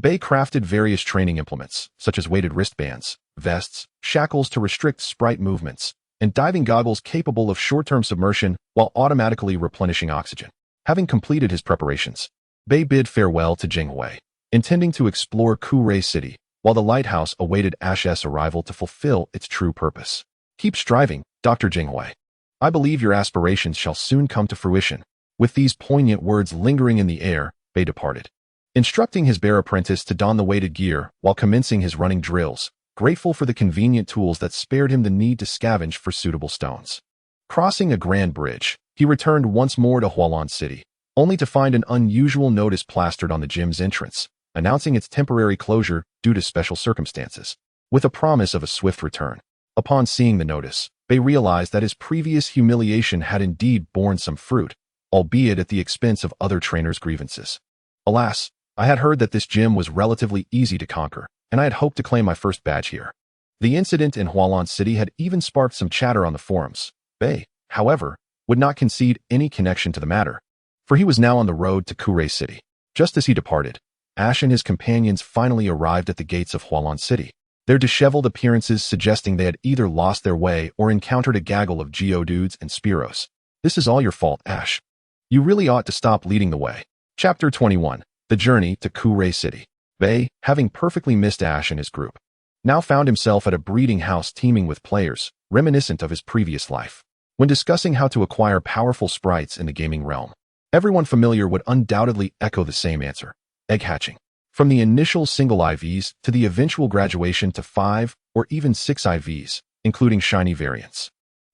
Bai crafted various training implements, such as weighted wristbands, vests, shackles to restrict sprite movements, and diving goggles capable of short-term submersion while automatically replenishing oxygen. Having completed his preparations, Bai bid farewell to Hehe, intending to explore Kure City, while the lighthouse awaited Ash's arrival to fulfill its true purpose. "Keep striving, Dr. Hehe. I believe your aspirations shall soon come to fruition." With these poignant words lingering in the air, Bai departed, instructing his bear apprentice to don the weighted gear while commencing his running drills, grateful for the convenient tools that spared him the need to scavenge for suitable stones. Crossing a grand bridge, he returned once more to Hualan City, only to find an unusual notice plastered on the gym's entrance, announcing its temporary closure due to special circumstances, with a promise of a swift return. Upon seeing the notice, Bai realized that his previous humiliation had indeed borne some fruit, albeit at the expense of other trainers' grievances. "Alas, I had heard that this gym was relatively easy to conquer, and I had hoped to claim my first badge here." The incident in Hualan City had even sparked some chatter on the forums. Bai, however, would not concede any connection to the matter, for he was now on the road to Kure City. Just as he departed, Ash and his companions finally arrived at the gates of Hualan City, their disheveled appearances suggesting they had either lost their way or encountered a gaggle of Geodudes and Spearows. "This is all your fault, Ash. You really ought to stop leading the way." Chapter 21. The Journey to Kure City. Bai, having perfectly missed Ash and his group, now found himself at a breeding house teeming with players, reminiscent of his previous life. When discussing how to acquire powerful sprites in the gaming realm, everyone familiar would undoubtedly echo the same answer: egg hatching. From the initial single IVs to the eventual graduation to 5 or even 6 IVs, including shiny variants.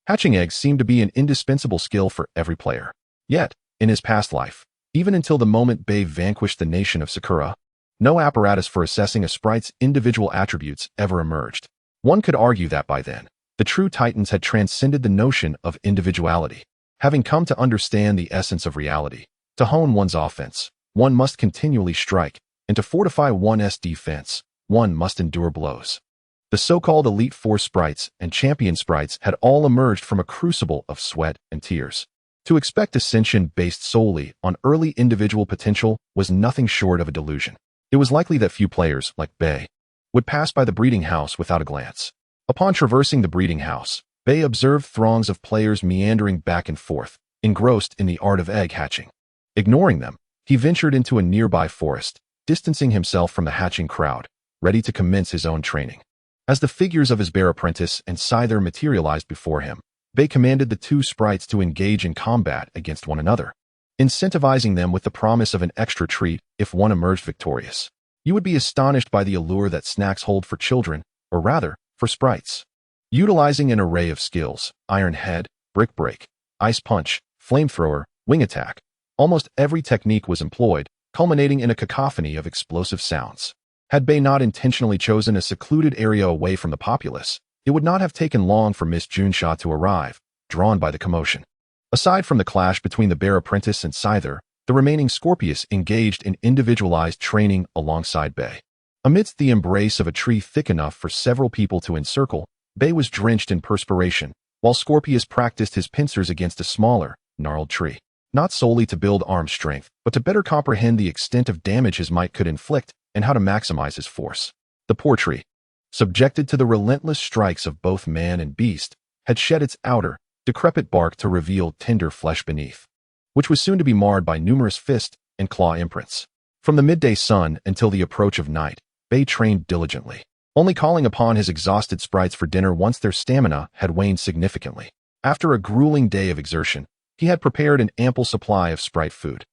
Hatching eggs seemed to be an indispensable skill for every player. Yet, in his past life, even until the moment Bai vanquished the nation of Sakura, no apparatus for assessing a sprite's individual attributes ever emerged. One could argue that by then, the true titans had transcended the notion of individuality. Having come to understand the essence of reality, to hone one's offense, one must continually strike, and to fortify one's defense, one must endure blows. The so-called Elite Four sprites and Champion sprites had all emerged from a crucible of sweat and tears. To expect ascension based solely on early individual potential was nothing short of a delusion. It was likely that few players, like Bai, would pass by the breeding house without a glance. Upon traversing the breeding house, Bai observed throngs of players meandering back and forth, engrossed in the art of egg hatching. Ignoring them, he ventured into a nearby forest, distancing himself from the hatching crowd, ready to commence his own training. As the figures of his bear apprentice and scyther materialized before him, Bai commanded the two sprites to engage in combat against one another, incentivizing them with the promise of an extra treat if one emerged victorious. You would be astonished by the allure that snacks hold for children, or rather, for sprites. Utilizing an array of skills, Iron Head, Brick Break, Ice Punch, Flamethrower, Wing Attack, almost every technique was employed, culminating in a cacophony of explosive sounds. Had Bai not intentionally chosen a secluded area away from the populace, it would not have taken long for Miss Junsha to arrive, drawn by the commotion. Aside from the clash between the bear apprentice and scyther, the remaining Scorpius engaged in individualized training alongside Bai. Amidst the embrace of a tree thick enough for several people to encircle, Bai was drenched in perspiration, while Scorpius practiced his pincers against a smaller, gnarled tree. Not solely to build arm strength, but to better comprehend the extent of damage his might could inflict and how to maximize his force. The poor tree, subjected to the relentless strikes of both man and beast, had shed its outer, decrepit bark to reveal tender flesh beneath, which was soon to be marred by numerous fist and claw imprints. From the midday sun until the approach of night, Bai trained diligently, only calling upon his exhausted sprites for dinner once their stamina had waned significantly. After a grueling day of exertion, he had prepared an ample supply of sprite food.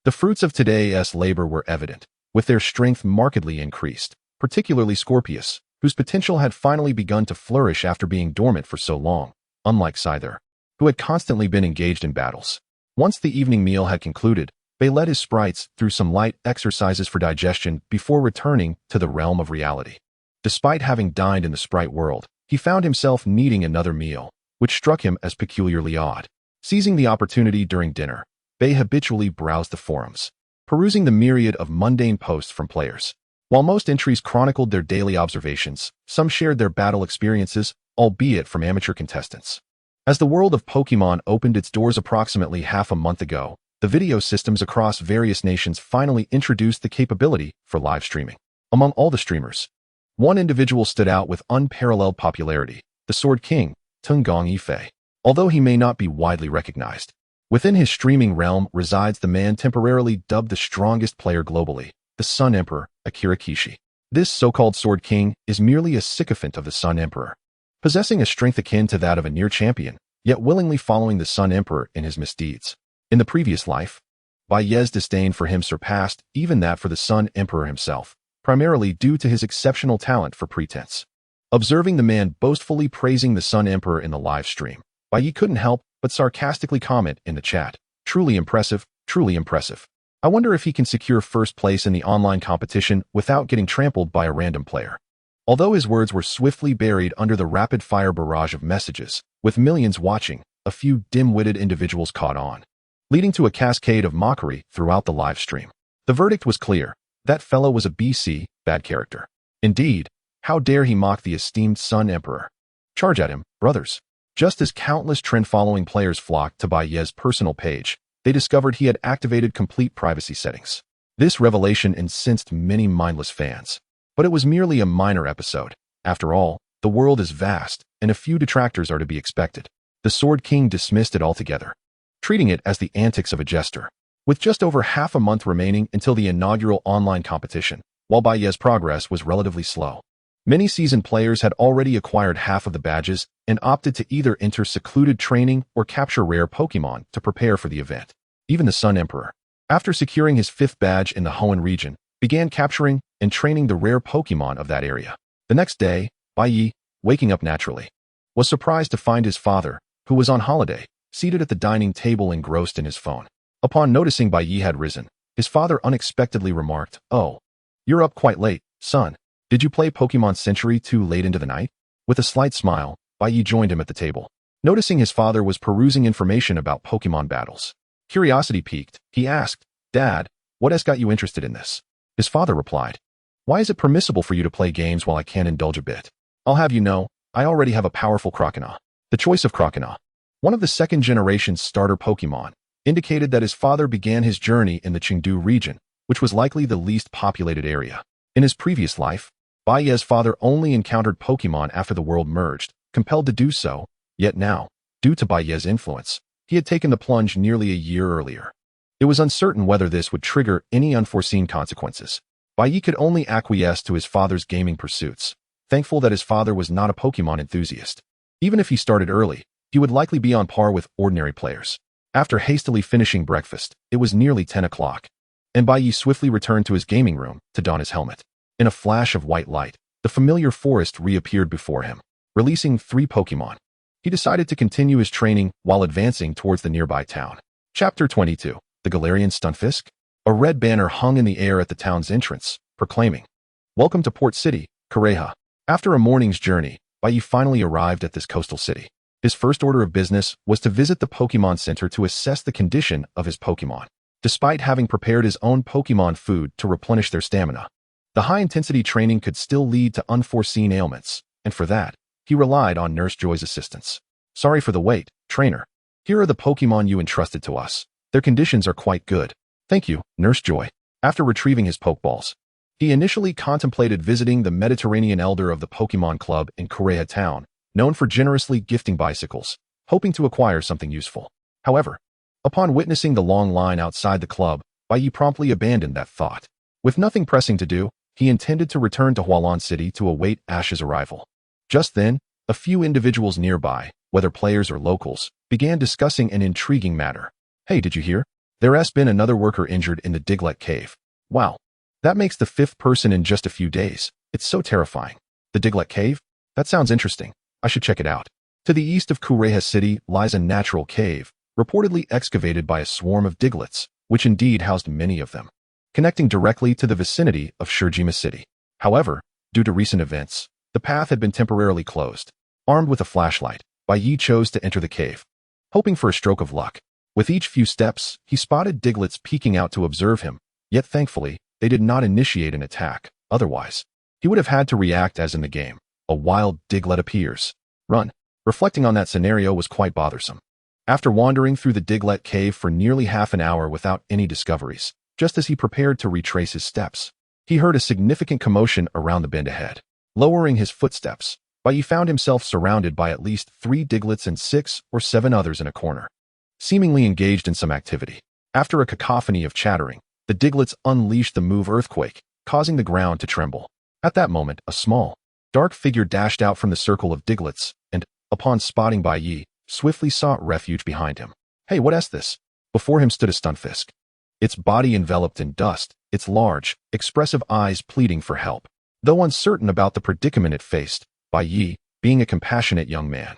The fruits of today's labor were evident, with their strength markedly increased, particularly Scorpius, whose potential had finally begun to flourish after being dormant for so long, unlike Scyther, who had constantly been engaged in battles. Once the evening meal had concluded, Bai led his sprites through some light exercises for digestion before returning to the realm of reality. Despite having dined in the sprite world, he found himself needing another meal, which struck him as peculiarly odd. Seizing the opportunity during dinner, Bai habitually browsed the forums, perusing the myriad of mundane posts from players. While most entries chronicled their daily observations, some shared their battle experiences, albeit from amateur contestants. As the world of Pokémon opened its doors approximately half a month ago, the video systems across various nations finally introduced the capability for live streaming. Among all the streamers, one individual stood out with unparalleled popularity: the Sword King, Tungong Yifei. Although he may not be widely recognized, within his streaming realm resides the man temporarily dubbed the strongest player globally, the Sun Emperor, Akira Kishi. This so-called Sword King is merely a sycophant of the Sun Emperor, possessing a strength akin to that of a near champion, yet willingly following the Sun Emperor in his misdeeds. In the previous life, Bai Ye's disdain for him surpassed even that for the Sun Emperor himself, primarily due to his exceptional talent for pretense. Observing the man boastfully praising the Sun Emperor in the live stream, Bai Ye couldn't help but sarcastically comment in the chat, "Truly impressive, truly impressive. I wonder if he can secure first place in the online competition without getting trampled by a random player." Although his words were swiftly buried under the rapid-fire barrage of messages, with millions watching, a few dim-witted individuals caught on, leading to a cascade of mockery throughout the live stream. The verdict was clear: that fellow was a BC, bad character. Indeed, how dare he mock the esteemed Sun Emperor? Charge at him, brothers. Just as countless trend-following players flocked to Bai Ye's personal page, they discovered he had activated complete privacy settings. This revelation incensed many mindless fans. But it was merely a minor episode. After all, the world is vast, and a few detractors are to be expected. The Sword King dismissed it altogether, treating it as the antics of a jester. With just over half a month remaining until the inaugural online competition, while Bai Ye's progress was relatively slow, Many seasoned players had already acquired half of the badges and opted to either enter secluded training or capture rare Pokémon to prepare for the event. Even the Sun Emperor, after securing his 5th badge in the Hoenn region, began capturing and training the rare Pokémon of that area. The next day, Bai Ye, waking up naturally, was surprised to find his father, who was on holiday, seated at the dining table engrossed in his phone. Upon noticing Bai Ye had risen, his father unexpectedly remarked, "Oh, you're up quite late, son. Did you play Pokémon Century too late into the night?" With a slight smile, Bai Ye joined him at the table. Noticing his father was perusing information about Pokémon battles, curiosity piqued, he asked, "Dad, what has got you interested in this?" His father replied, "Why is it permissible for you to play games while I can indulge a bit? I'll have you know, I already have a powerful Croconaw." The choice of Croconaw, one of the 2nd-generation starter Pokémon, indicated that his father began his journey in the Chengdu region, which was likely the least populated area. In his previous life, Bai Ye's father only encountered Pokémon after the world merged, compelled to do so, yet now, due to Bai Ye's influence, he had taken the plunge nearly a year earlier. It was uncertain whether this would trigger any unforeseen consequences. Bai Ye could only acquiesce to his father's gaming pursuits, thankful that his father was not a Pokémon enthusiast. Even if he started early, he would likely be on par with ordinary players. After hastily finishing breakfast, it was nearly 10 o'clock, and Bai Ye swiftly returned to his gaming room to don his helmet. In a flash of white light, the familiar forest reappeared before him, releasing 3 Pokémon. He decided to continue his training while advancing towards the nearby town. Chapter 22. The Galarian Stunfisk? A red banner hung in the air at the town's entrance, proclaiming, "Welcome to Port City, Hehe." After a morning's journey, Bai Ye finally arrived at this coastal city. His first order of business was to visit the Pokémon Center to assess the condition of his Pokémon. Despite having prepared his own Pokémon food to replenish their stamina, the high-intensity training could still lead to unforeseen ailments, and for that, he relied on Nurse Joy's assistance. "Sorry for the wait, trainer. Here are the Pokémon you entrusted to us. Their conditions are quite good." "Thank you, Nurse Joy." After retrieving his Pokeballs, he initially contemplated visiting the Mediterranean Elder of the Pokémon Club in Hehe Town, known for generously gifting bicycles, hoping to acquire something useful. However, upon witnessing the long line outside the club, Bai Ye promptly abandoned that thought. With nothing pressing to do, he intended to return to Hualan City to await Ash's arrival. Just then, a few individuals nearby, whether players or locals, began discussing an intriguing matter. "Hey, did you hear? There has been another worker injured in the Diglett Cave. Wow. That makes the 5th person in just a few days. It's so terrifying. The Diglett Cave? That sounds interesting. I should check it out." To the east of Hehe City lies a natural cave, reportedly excavated by a swarm of Diglets, which indeed housed many of them, connecting directly to the vicinity of Shurjima City. However, due to recent events, the path had been temporarily closed. Armed with a flashlight, Bai Ye chose to enter the cave, hoping for a stroke of luck. With each few steps, he spotted Diglets peeking out to observe him, yet thankfully, they did not initiate an attack. Otherwise, he would have had to react as in the game. A wild Diglett appears. Run. Reflecting on that scenario was quite bothersome. After wandering through the Diglett Cave for nearly half an hour without any discoveries, just as he prepared to retrace his steps, he heard a significant commotion around the bend ahead. Lowering his footsteps, Bai Ye found himself surrounded by at least 3 Diglets and 6 or 7 others in a corner, seemingly engaged in some activity. After a cacophony of chattering, the Diglets unleashed the move Earthquake, causing the ground to tremble. At that moment, a small, dark figure dashed out from the circle of Diglets and, upon spotting Bai Ye, swiftly sought refuge behind him. "Hey, what's this?" Before him stood a Stunfisk, its body enveloped in dust, its large, expressive eyes pleading for help. Though uncertain about the predicament it faced, Bai Ye, being a compassionate young man,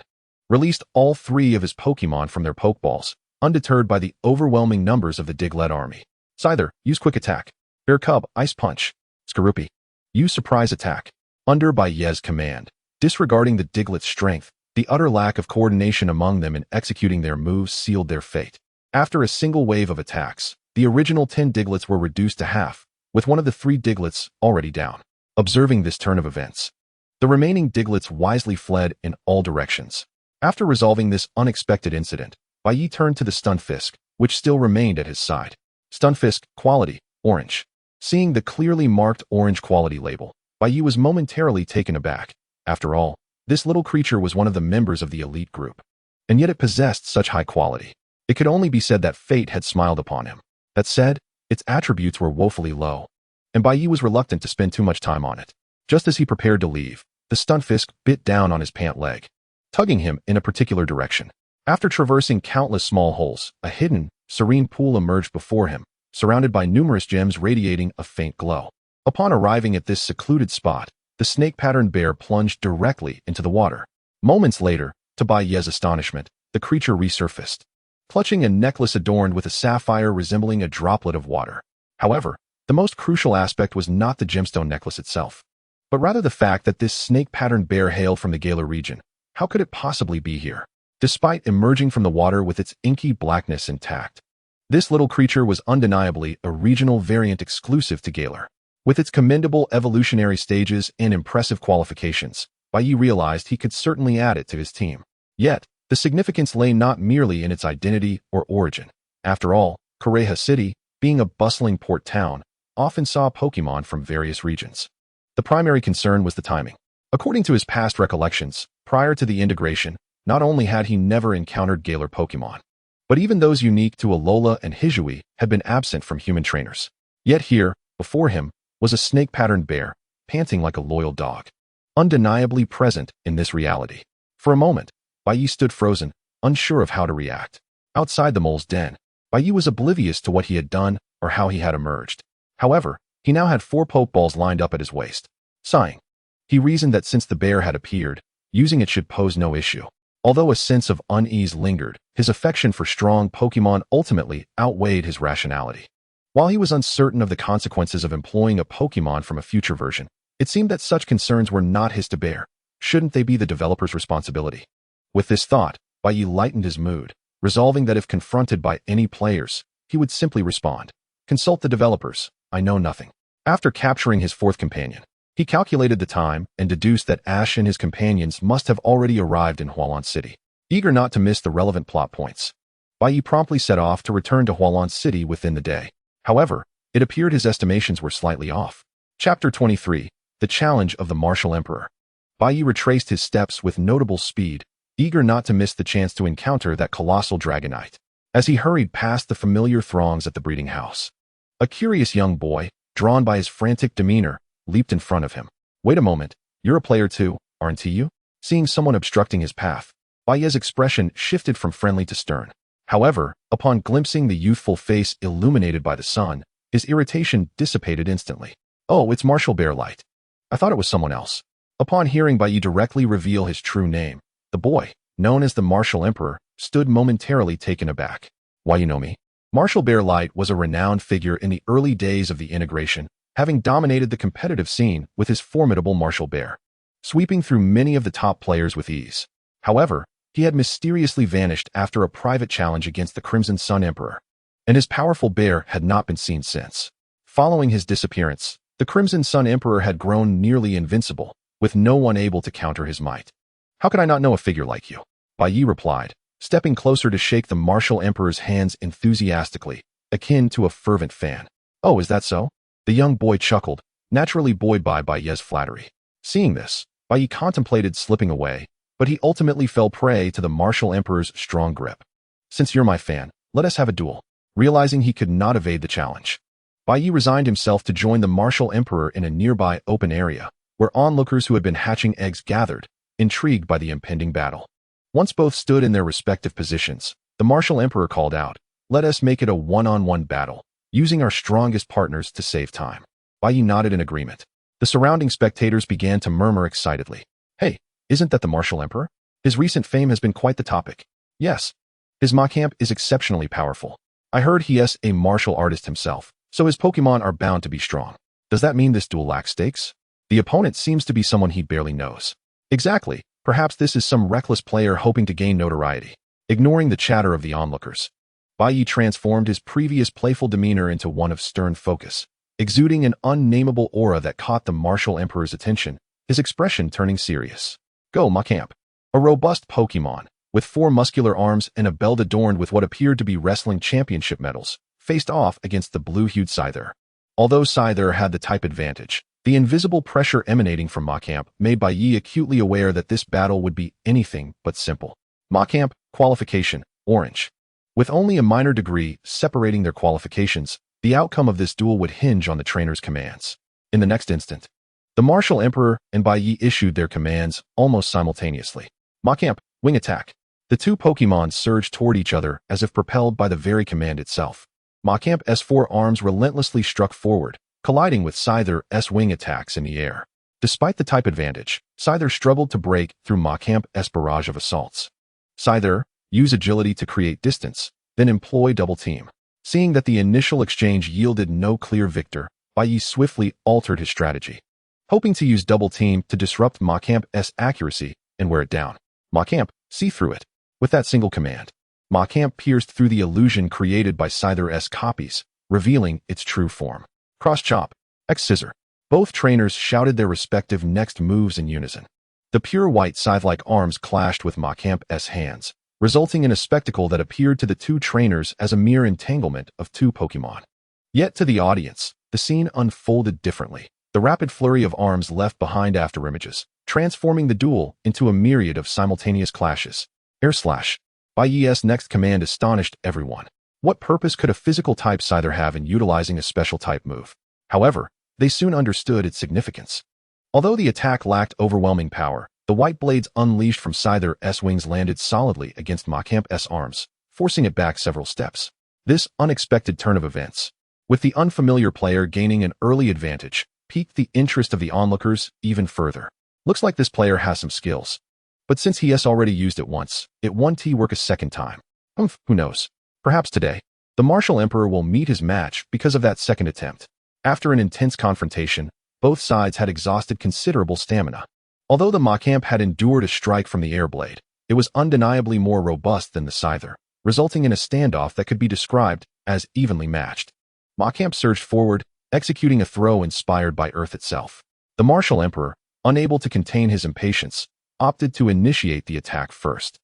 released all 3 of his Pokémon from their Pokeballs, undeterred by the overwhelming numbers of the Diglett army. Scyther, use Quick Attack. Bear Cub, Ice Punch. Skorupi, use Surprise Attack. Under Bai Ye's command, disregarding the Diglett's strength, the utter lack of coordination among them in executing their moves sealed their fate. After a single wave of attacks, the original 10 Diglets were reduced to half, with one of the 3 Diglets already down. Observing this turn of events, the remaining Diglets wisely fled in all directions. After resolving this unexpected incident, Bai Ye turned to the Stunfisk, which still remained at his side. Stunfisk, quality, orange. Seeing the clearly marked orange quality label, Bai Ye was momentarily taken aback. After all, this little creature was one of the members of the elite group, and yet it possessed such high quality. It could only be said that fate had smiled upon him. That said, its attributes were woefully low, and Bai Ye was reluctant to spend too much time on it. Just as he prepared to leave, the Stunfisk bit down on his pant leg, tugging him in a particular direction. After traversing countless small holes, a hidden, serene pool emerged before him, surrounded by numerous gems radiating a faint glow. Upon arriving at this secluded spot, the snake-patterned bear plunged directly into the water. Moments later, to Bai Ye's astonishment, the creature resurfaced, clutching a necklace adorned with a sapphire resembling a droplet of water. However, the most crucial aspect was not the gemstone necklace itself, but rather the fact that this snake-patterned bear hailed from the Galar region. How could it possibly be here? Despite emerging from the water with its inky blackness intact, this little creature was undeniably a regional variant exclusive to Galar. With its commendable evolutionary stages and impressive qualifications, Bai Ye realized he could certainly add it to his team. Yet, the significance lay not merely in its identity or origin. After all, Hehe City, being a bustling port town, often saw Pokémon from various regions. The primary concern was the timing. According to his past recollections, prior to the integration, not only had he never encountered Galar Pokémon, but even those unique to Alola and Hisui had been absent from human trainers. Yet here, before him, was a snake-patterned bear, panting like a loyal dog, undeniably present in this reality. For a moment, Bai Ye stood frozen, unsure of how to react. Outside the mole's den, Bai Ye was oblivious to what he had done or how he had emerged. However, he now had 4 Pokeballs lined up at his waist. Sighing, he reasoned that since the bear had appeared, using it should pose no issue. Although a sense of unease lingered, his affection for strong Pokémon ultimately outweighed his rationality. While he was uncertain of the consequences of employing a Pokémon from a future version, it seemed that such concerns were not his to bear. Shouldn't they be the developer's responsibility? With this thought, Bai Ye lightened his mood, resolving that if confronted by any players, he would simply respond, "Consult the developers, I know nothing." After capturing his 4th companion, he calculated the time and deduced that Ash and his companions must have already arrived in Hualan City. Eager not to miss the relevant plot points, Bai Ye promptly set off to return to Hualan City within the day. However, it appeared his estimations were slightly off. Chapter 23, The Challenge of the Martial Emperor. Bai Ye retraced his steps with notable speed, eager not to miss the chance to encounter that colossal Dragonite. As he hurried past the familiar throngs at the breeding house, a curious young boy, drawn by his frantic demeanor, leaped in front of him. "Wait a moment, you're a player too, aren't you?" Seeing someone obstructing his path, Bai Ye's expression shifted from friendly to stern. However, upon glimpsing the youthful face illuminated by the sun, his irritation dissipated instantly. "Oh, it's Martial Bear Light. I thought it was someone else." Upon hearing Bai Ye directly reveal his true name, the boy, known as the Martial Emperor, stood momentarily taken aback. "Why, you know me?" Martial Bear Light was a renowned figure in the early days of the integration, having dominated the competitive scene with his formidable martial bear, sweeping through many of the top players with ease. However, he had mysteriously vanished after a private challenge against the Crimson Sun Emperor, and his powerful bear had not been seen since. Following his disappearance, the Crimson Sun Emperor had grown nearly invincible, with no one able to counter his might. "How could I not know a figure like you?" Bai Ye replied, stepping closer to shake the Martial Emperor's hands enthusiastically, akin to a fervent fan. "Oh, is that so?" The young boy chuckled, naturally buoyed by Bai Ye's flattery. Seeing this, Bai Ye contemplated slipping away, but he ultimately fell prey to the Martial Emperor's strong grip. "Since you're my fan, let us have a duel." Realizing he could not evade the challenge, Bai Ye resigned himself to join the Martial Emperor in a nearby open area, where onlookers who had been hatching eggs gathered, intrigued by the impending battle. Once both stood in their respective positions, the Martial Emperor called out, "Let us make it a one-on-one battle, using our strongest partners to save time." Bai Ye nodded in agreement. The surrounding spectators began to murmur excitedly. "Hey, isn't that the Martial Emperor? His recent fame has been quite the topic." "Yes. His Machamp is exceptionally powerful. I heard he is a martial artist himself, so his Pokémon are bound to be strong." "Does that mean this duel lacks stakes? The opponent seems to be someone he barely knows." "Exactly. Perhaps this is some reckless player hoping to gain notoriety." Ignoring the chatter of the onlookers, Bai Ye transformed his previous playful demeanor into one of stern focus, exuding an unnameable aura that caught the Martial Emperor's attention, his expression turning serious. "Go, Machamp." A robust Pokémon, with 4 muscular arms and a belt adorned with what appeared to be wrestling championship medals, faced off against the blue-hued Scyther. Although Scyther had the type advantage, the invisible pressure emanating from Machamp made Bai Ye acutely aware that this battle would be anything but simple. Machamp, qualification, orange. With only a minor degree separating their qualifications, the outcome of this duel would hinge on the trainer's commands. In the next instant, The Martial Emperor and Bai Ye issued their commands almost simultaneously. Machamp, wing attack. The two Pokémon surged toward each other as if propelled by the very command itself. Machamp's four arms relentlessly struck forward, colliding with Scyther's wing attacks in the air. Despite the type advantage, Scyther struggled to break through Machamp's barrage of assaults. Scyther used agility to create distance, then employ double team. Seeing that the initial exchange yielded no clear victor, Bai Ye swiftly altered his strategy. Hoping to use double team to disrupt Machamp's accuracy and wear it down. Machamp, see through it. With that single command, Machamp pierced through the illusion created by Scyther's copies, revealing its true form. Cross chop, X scissor. Both trainers shouted their respective next moves in unison. The pure white scythe-like arms clashed with Machamp's hands, resulting in a spectacle that appeared to the two trainers as a mere entanglement of two Pokémon. Yet to the audience, the scene unfolded differently. The rapid flurry of arms left behind after images, transforming the duel into a myriad of simultaneous clashes. Air slash. Bai Ye's next command astonished everyone. What purpose could a physical type Scyther have in utilizing a special type move? However, they soon understood its significance. Although the attack lacked overwhelming power, the white blades unleashed from Scyther's wings landed solidly against Machamp's arms, forcing it back several steps. This unexpected turn of events, with the unfamiliar player gaining an early advantage, piqued the interest of the onlookers even further. Looks like this player has some skills. But since he has already used it once, it won't work a second time. Who knows? Perhaps today, the Martial Emperor will meet his match because of that second attempt. After an intense confrontation, both sides had exhausted considerable stamina. Although the Machamp had endured a strike from the air blade, it was undeniably more robust than the Scyther, resulting in a standoff that could be described as evenly matched. Machamp surged forward, executing a throw inspired by Earth itself. The Martial Emperor, unable to contain his impatience, opted to initiate the attack first.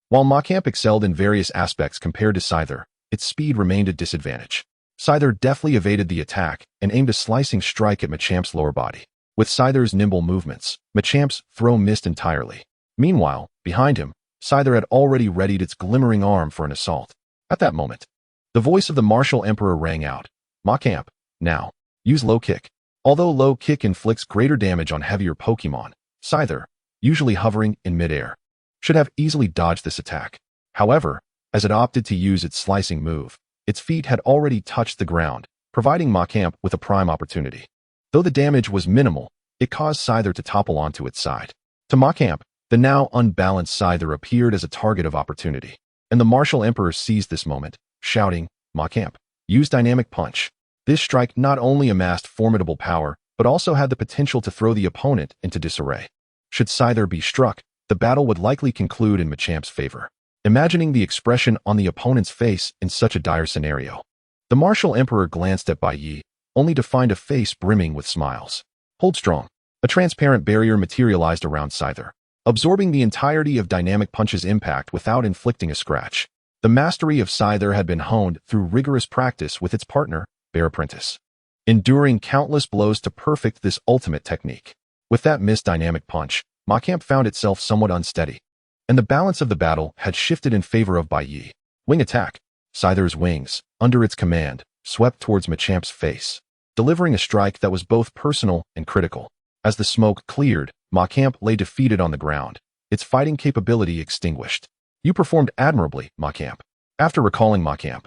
While Machamp excelled in various aspects compared to Scyther, its speed remained a disadvantage. Scyther deftly evaded the attack and aimed a slicing strike at Machamp's lower body. With Scyther's nimble movements, Machamp's throw missed entirely. Meanwhile, behind him, Scyther had already readied its glimmering arm for an assault. At that moment, the voice of the Martial Emperor rang out. Machamp, now, use low kick. Although low kick inflicts greater damage on heavier Pokémon, Scyther, usually hovering in midair, should have easily dodged this attack. However, as it opted to use its slicing move, its feet had already touched the ground, providing Machamp with a prime opportunity. Though the damage was minimal, it caused Scyther to topple onto its side. To Machamp, the now unbalanced Scyther appeared as a target of opportunity, and the Martial Emperor seized this moment, shouting, Machamp, use Dynamic Punch. This strike not only amassed formidable power, but also had the potential to throw the opponent into disarray. Should Scyther be struck, the battle would likely conclude in Machamp's favor. Imagining the expression on the opponent's face in such a dire scenario, the Martial Emperor glanced at Bai Ye, only to find a face brimming with smiles. Hold strong. A transparent barrier materialized around Scyther, absorbing the entirety of Dynamic Punch's impact without inflicting a scratch. The mastery of Scyther had been honed through rigorous practice with its partner, Bear Apprentice, enduring countless blows to perfect this ultimate technique. With that missed Dynamic Punch, Machamp found itself somewhat unsteady, and the balance of the battle had shifted in favor of Bai Ye. Wing attack. Scyther's wings, under its command, swept towards Machamp's face, delivering a strike that was both personal and critical. As the smoke cleared, Machamp lay defeated on the ground, its fighting capability extinguished. You performed admirably, Machamp. After recalling Machamp,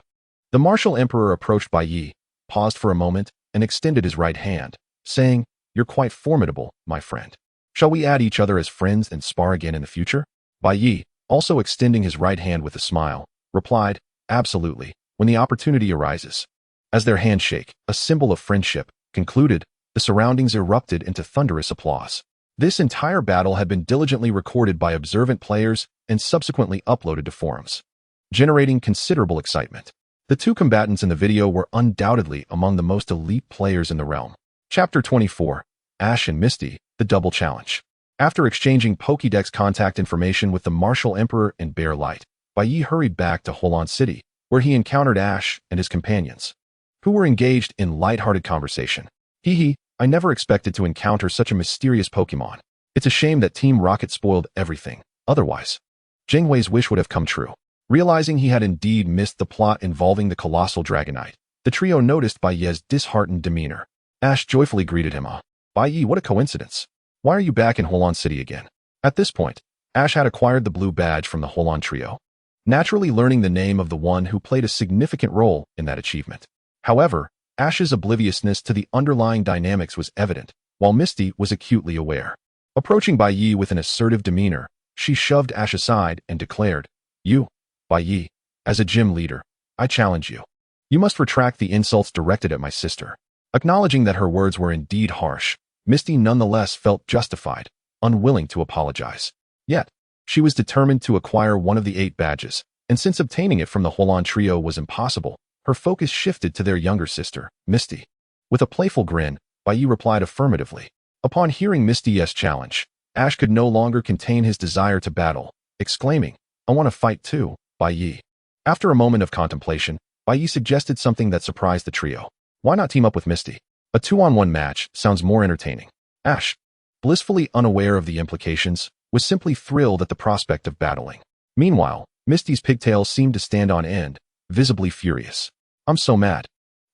the Martial Emperor approached Bai Ye, paused for a moment, and extended his right hand, saying, You're quite formidable, my friend. Shall we add each other as friends and spar again in the future? Bai Ye, also extending his right hand with a smile, replied, Absolutely, when the opportunity arises. As their handshake, a symbol of friendship, concluded, the surroundings erupted into thunderous applause. This entire battle had been diligently recorded by observant players and subsequently uploaded to forums, generating considerable excitement. The two combatants in the video were undoubtedly among the most elite players in the realm. Chapter 24, Ash and Misty, the Double Challenge. After exchanging Pokédex contact information with the Martial Emperor and Bear Light, Bai Ye hurried back to Holon City, where he encountered Ash and his companions, who were engaged in light-hearted conversation. Hehe, I never expected to encounter such a mysterious Pokémon. It's a shame that Team Rocket spoiled everything. Otherwise, Jingwei's wish would have come true. Realizing he had indeed missed the plot involving the colossal Dragonite, the trio noticed Bai Ye's disheartened demeanor. Ash joyfully greeted him. Bai Bai Ye, what a coincidence. Why are you back in Holon City again? At this point, Ash had acquired the blue badge from the Holon trio, naturally learning the name of the one who played a significant role in that achievement. However, Ash's obliviousness to the underlying dynamics was evident, while Misty was acutely aware. Approaching Bai Ye with an assertive demeanor, she shoved Ash aside and declared, "You, Bai Ye, as a gym leader, I challenge you. You must retract the insults directed at my sister." Acknowledging that her words were indeed harsh, Misty nonetheless felt justified, unwilling to apologize. Yet, she was determined to acquire one of the 8 badges, and since obtaining it from the Holon trio was impossible, her focus shifted to their younger sister, Misty. With a playful grin, Bai Ye replied affirmatively. Upon hearing Misty's challenge, Ash could no longer contain his desire to battle, exclaiming, "I want to fight too, Bai Ye." After a moment of contemplation, Bai Ye suggested something that surprised the trio. Why not team up with Misty? A 2-on-1 match sounds more entertaining. Ash, blissfully unaware of the implications, was simply thrilled at the prospect of battling. Meanwhile, Misty's pigtails seemed to stand on end, visibly furious. "I'm so mad.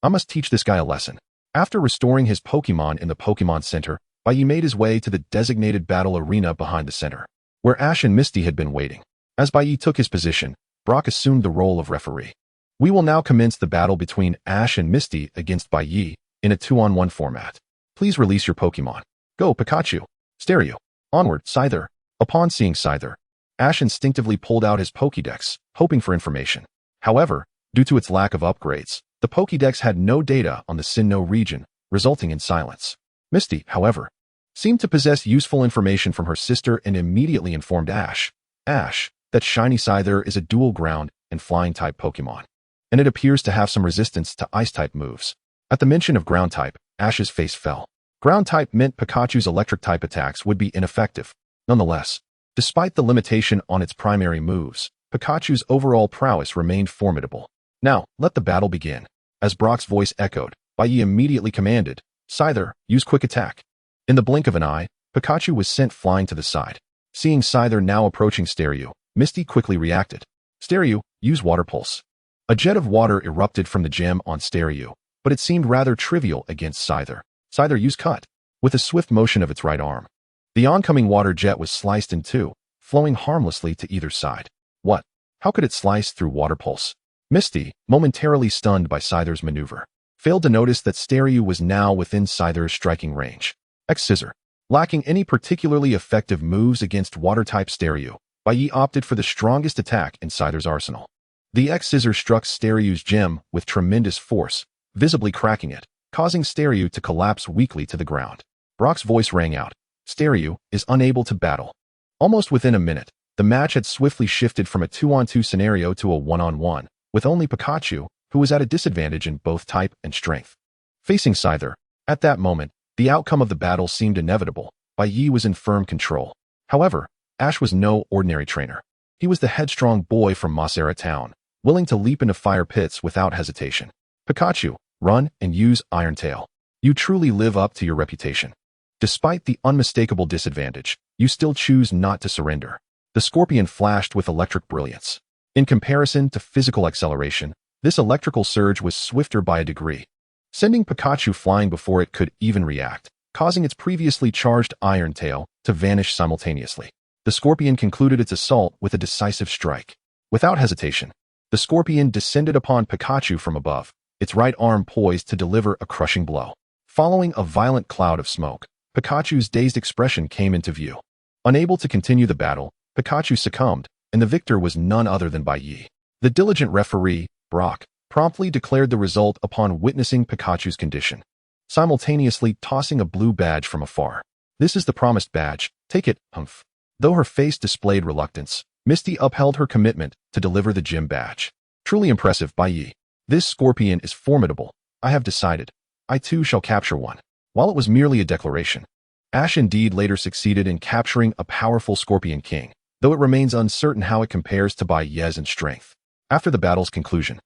I must teach this guy a lesson." After restoring his Pokémon in the Pokémon Center, Bai Ye made his way to the designated battle arena behind the center, where Ash and Misty had been waiting. As Bai Ye took his position, Brock assumed the role of referee. We will now commence the battle between Ash and Misty against Bai Ye in a 2-on-1 format. Please release your Pokémon. Go, Pikachu. Stereo. Onward, Scyther. Upon seeing Scyther, Ash instinctively pulled out his Pokédex, hoping for information. However, due to its lack of upgrades, the Pokédex had no data on the Sinnoh region, resulting in silence. Misty, however, seemed to possess useful information from her sister and immediately informed Ash, that Shiny Scyther is a dual ground and flying-type Pokémon, and it appears to have some resistance to Ice-type moves. At the mention of ground-type, Ash's face fell. Ground-type meant Pikachu's electric-type attacks would be ineffective. Nonetheless, despite the limitation on its primary moves, Pikachu's overall prowess remained formidable. "Now, let the battle begin." As Brock's voice echoed, Bai Ye immediately commanded, "Scyther, use quick attack." In the blink of an eye, Pikachu was sent flying to the side. Seeing Scyther now approaching Stereo, Misty quickly reacted. "Stereo, use Water Pulse." A jet of water erupted from the gem on Stereo, but it seemed rather trivial against Scyther. Scyther used Cut. With a swift motion of its right arm, the oncoming water jet was sliced in two, flowing harmlessly to either side. What? How could it slice through Water Pulse? Misty, momentarily stunned by Scyther's maneuver, failed to notice that Stereo was now within Scyther's striking range. X-Scissor. Lacking any particularly effective moves against water-type Stereo, Bai Ye opted for the strongest attack in Scyther's arsenal. The X-Scissor struck Stereo's gem with tremendous force, visibly cracking it, causing Stereo to collapse weakly to the ground. Brock's voice rang out. Stereo is unable to battle. Almost within a minute, the match had swiftly shifted from a 2-on-2 scenario to a 1-on-1, with only Pikachu, who was at a disadvantage in both type and strength. Facing Scyther, at that moment, the outcome of the battle seemed inevitable. Bai Ye was in firm control. However, Ash was no ordinary trainer. He was the headstrong boy from Mossera Town, willing to leap into fire pits without hesitation. "Pikachu, run and use Iron Tail. You truly live up to your reputation. Despite the unmistakable disadvantage, you still choose not to surrender." The Scorpion flashed with electric brilliance. In comparison to physical acceleration, this electrical surge was swifter by a degree, sending Pikachu flying before it could even react, causing its previously charged Iron Tail to vanish simultaneously. The Scorpion concluded its assault with a decisive strike. Without hesitation, the Scorpion descended upon Pikachu from above, its right arm poised to deliver a crushing blow. Following a violent cloud of smoke, Pikachu's dazed expression came into view. Unable to continue the battle, Pikachu succumbed, and the victor was none other than Bai Ye. The diligent referee, Brock, promptly declared the result upon witnessing Pikachu's condition, simultaneously tossing a blue badge from afar. "This is the promised badge. Take it, humph." Though her face displayed reluctance, Misty upheld her commitment to deliver the gym badge. "Truly impressive, Bai Ye. This Scorpion is formidable. I have decided. I too shall capture one." While it was merely a declaration, Ash indeed later succeeded in capturing a powerful Scorpion King, though it remains uncertain how it compares to Bai Ye's in strength. After the battle's conclusion,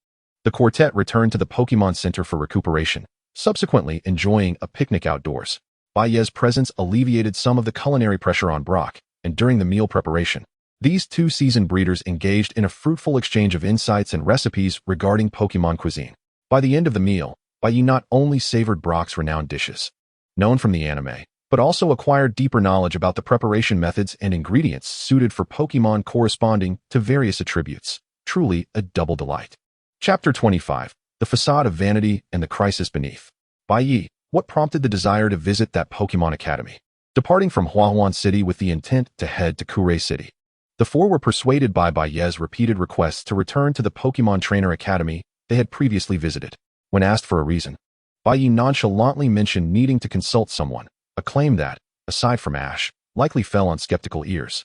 the quartet returned to the Pokémon Center for recuperation, subsequently enjoying a picnic outdoors. Bai Ye's presence alleviated some of the culinary pressure on Brock, and during the meal preparation, these two seasoned breeders engaged in a fruitful exchange of insights and recipes regarding Pokémon cuisine. By the end of the meal, Bai Ye not only savored Brock's renowned dishes. known from the anime, but also acquired deeper knowledge about the preparation methods and ingredients suited for Pokémon corresponding to various attributes. Truly a double delight. Chapter 25. The Facade of Vanity and the Crisis Beneath. Bai Ye, what prompted the desire to visit that Pokémon Academy? Departing from Huahuan City with the intent to head to Kure City, the four were persuaded by Bai Ye's repeated requests to return to the Pokémon Trainer Academy they had previously visited. When asked for a reason, Bai Ye nonchalantly mentioned needing to consult someone, a claim that, aside from Ash, likely fell on skeptical ears.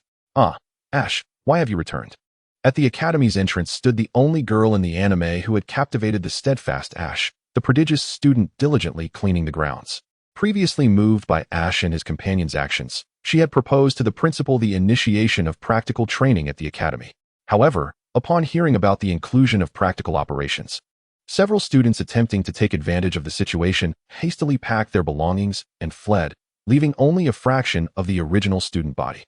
Ash, why have you returned? At the Academy's entrance stood the only girl in the anime who had captivated the steadfast Ash, the prodigious student diligently cleaning the grounds. Previously moved by Ash and his companion's actions, she had proposed to the principal the initiation of practical training at the Academy. However, upon hearing about the inclusion of practical operations, several students attempting to take advantage of the situation hastily packed their belongings and fled, leaving only a fraction of the original student body.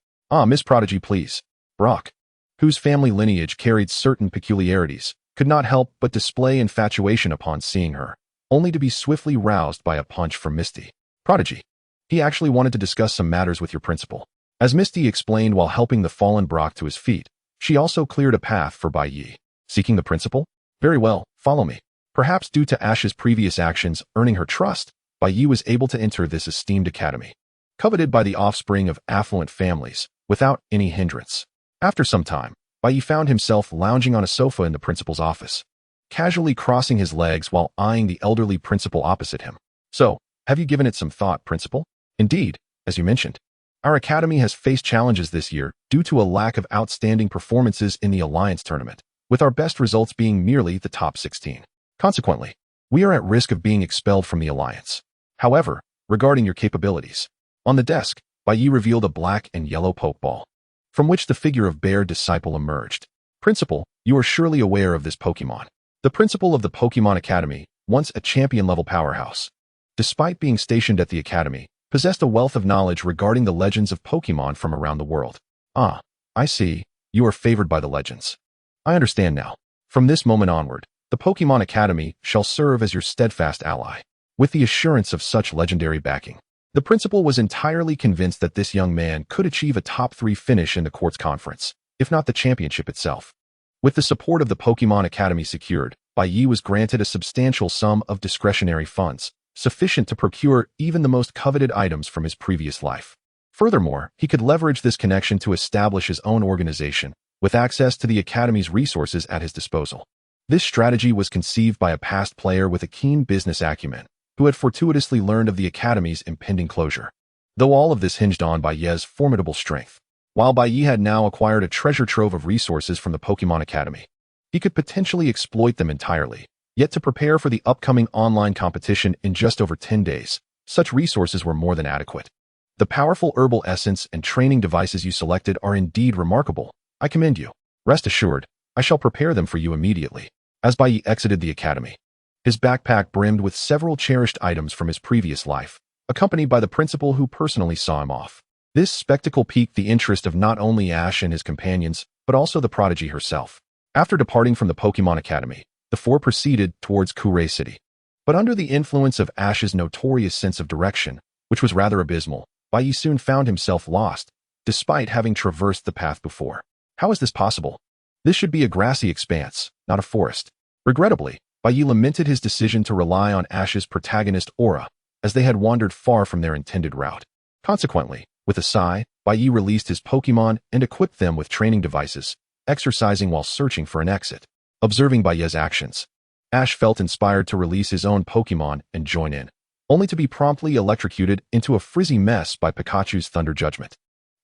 Miss Prodigy, please. Brock, whose family lineage carried certain peculiarities, could not help but display infatuation upon seeing her, only to be swiftly roused by a punch from Misty. Prodigy, he actually wanted to discuss some matters with your principal. As Misty explained while helping the fallen Brock to his feet, she also cleared a path for Bai Ye. Seeking the principal? Very well, follow me. Perhaps due to Ash's previous actions earning her trust, Bai Ye was able to enter this esteemed academy, coveted by the offspring of affluent families, without any hindrance. After some time, Bai Ye found himself lounging on a sofa in the principal's office, casually crossing his legs while eyeing the elderly principal opposite him. So, have you given it some thought, principal? Indeed, as you mentioned, our academy has faced challenges this year due to a lack of outstanding performances in the Alliance tournament, with our best results being merely the top 16. Consequently, we are at risk of being expelled from the Alliance. However, regarding your capabilities, on the desk, Bai Ye revealed a black and yellow Pokeball, from which the figure of Bear Disciple emerged. Principal, you are surely aware of this Pokemon. The principal of the Pokemon Academy, once a champion-level powerhouse, despite being stationed at the Academy, possessed a wealth of knowledge regarding the legends of Pokemon from around the world. I see, you are favored by the legends. I understand now. From this moment onward, the Pokemon Academy shall serve as your steadfast ally. With the assurance of such legendary backing, the principal was entirely convinced that this young man could achieve a top 3 finish in the courts conference, if not the championship itself. With the support of the Pokemon Academy secured, Bai Ye was granted a substantial sum of discretionary funds, sufficient to procure even the most coveted items from his previous life. Furthermore, he could leverage this connection to establish his own organization, with access to the Academy's resources at his disposal. This strategy was conceived by a past player with a keen business acumen, who had fortuitously learned of the Academy's impending closure. Though all of this hinged on Bai Ye's formidable strength, while Bai Ye had now acquired a treasure trove of resources from the Pokemon Academy, he could potentially exploit them entirely. Yet to prepare for the upcoming online competition in just over 10 days, such resources were more than adequate. The powerful herbal essence and training devices you selected are indeed remarkable. I commend you. Rest assured, I shall prepare them for you immediately. As Bai Ye exited the academy, his backpack brimmed with several cherished items from his previous life, accompanied by the principal who personally saw him off. This spectacle piqued the interest of not only Ash and his companions, but also the prodigy herself. After departing from the Pokemon Academy, the four proceeded towards Kure City. But under the influence of Ash's notorious sense of direction, which was rather abysmal, Bai Ye soon found himself lost, despite having traversed the path before. How is this possible? This should be a grassy expanse, not a forest. Regrettably, Bai Ye lamented his decision to rely on Ash's protagonist Aura, as they had wandered far from their intended route. Consequently, with a sigh, Bai Ye released his Pokemon and equipped them with training devices, exercising while searching for an exit. Observing Bai Ye's actions, Ash felt inspired to release his own Pokemon and join in, only to be promptly electrocuted into a frizzy mess by Pikachu's Thunder Judgment,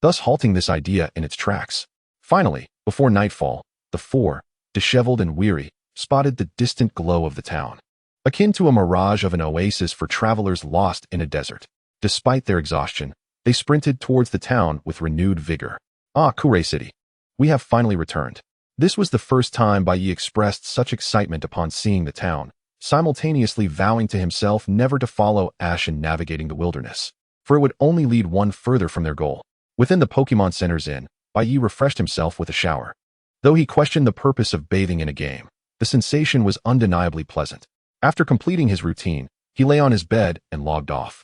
thus halting this idea in its tracks. Finally, before nightfall, the four, disheveled and weary, spotted the distant glow of the town, akin to a mirage of an oasis for travelers lost in a desert. Despite their exhaustion, they sprinted towards the town with renewed vigor. Kure City. We have finally returned. This was the first time Bai Ye expressed such excitement upon seeing the town, simultaneously vowing to himself never to follow Ash in navigating the wilderness, for it would only lead one further from their goal. Within the Pokemon Center's inn, Bai Ye refreshed himself with a shower. Though he questioned the purpose of bathing in a game, the sensation was undeniably pleasant. After completing his routine, he lay on his bed and logged off.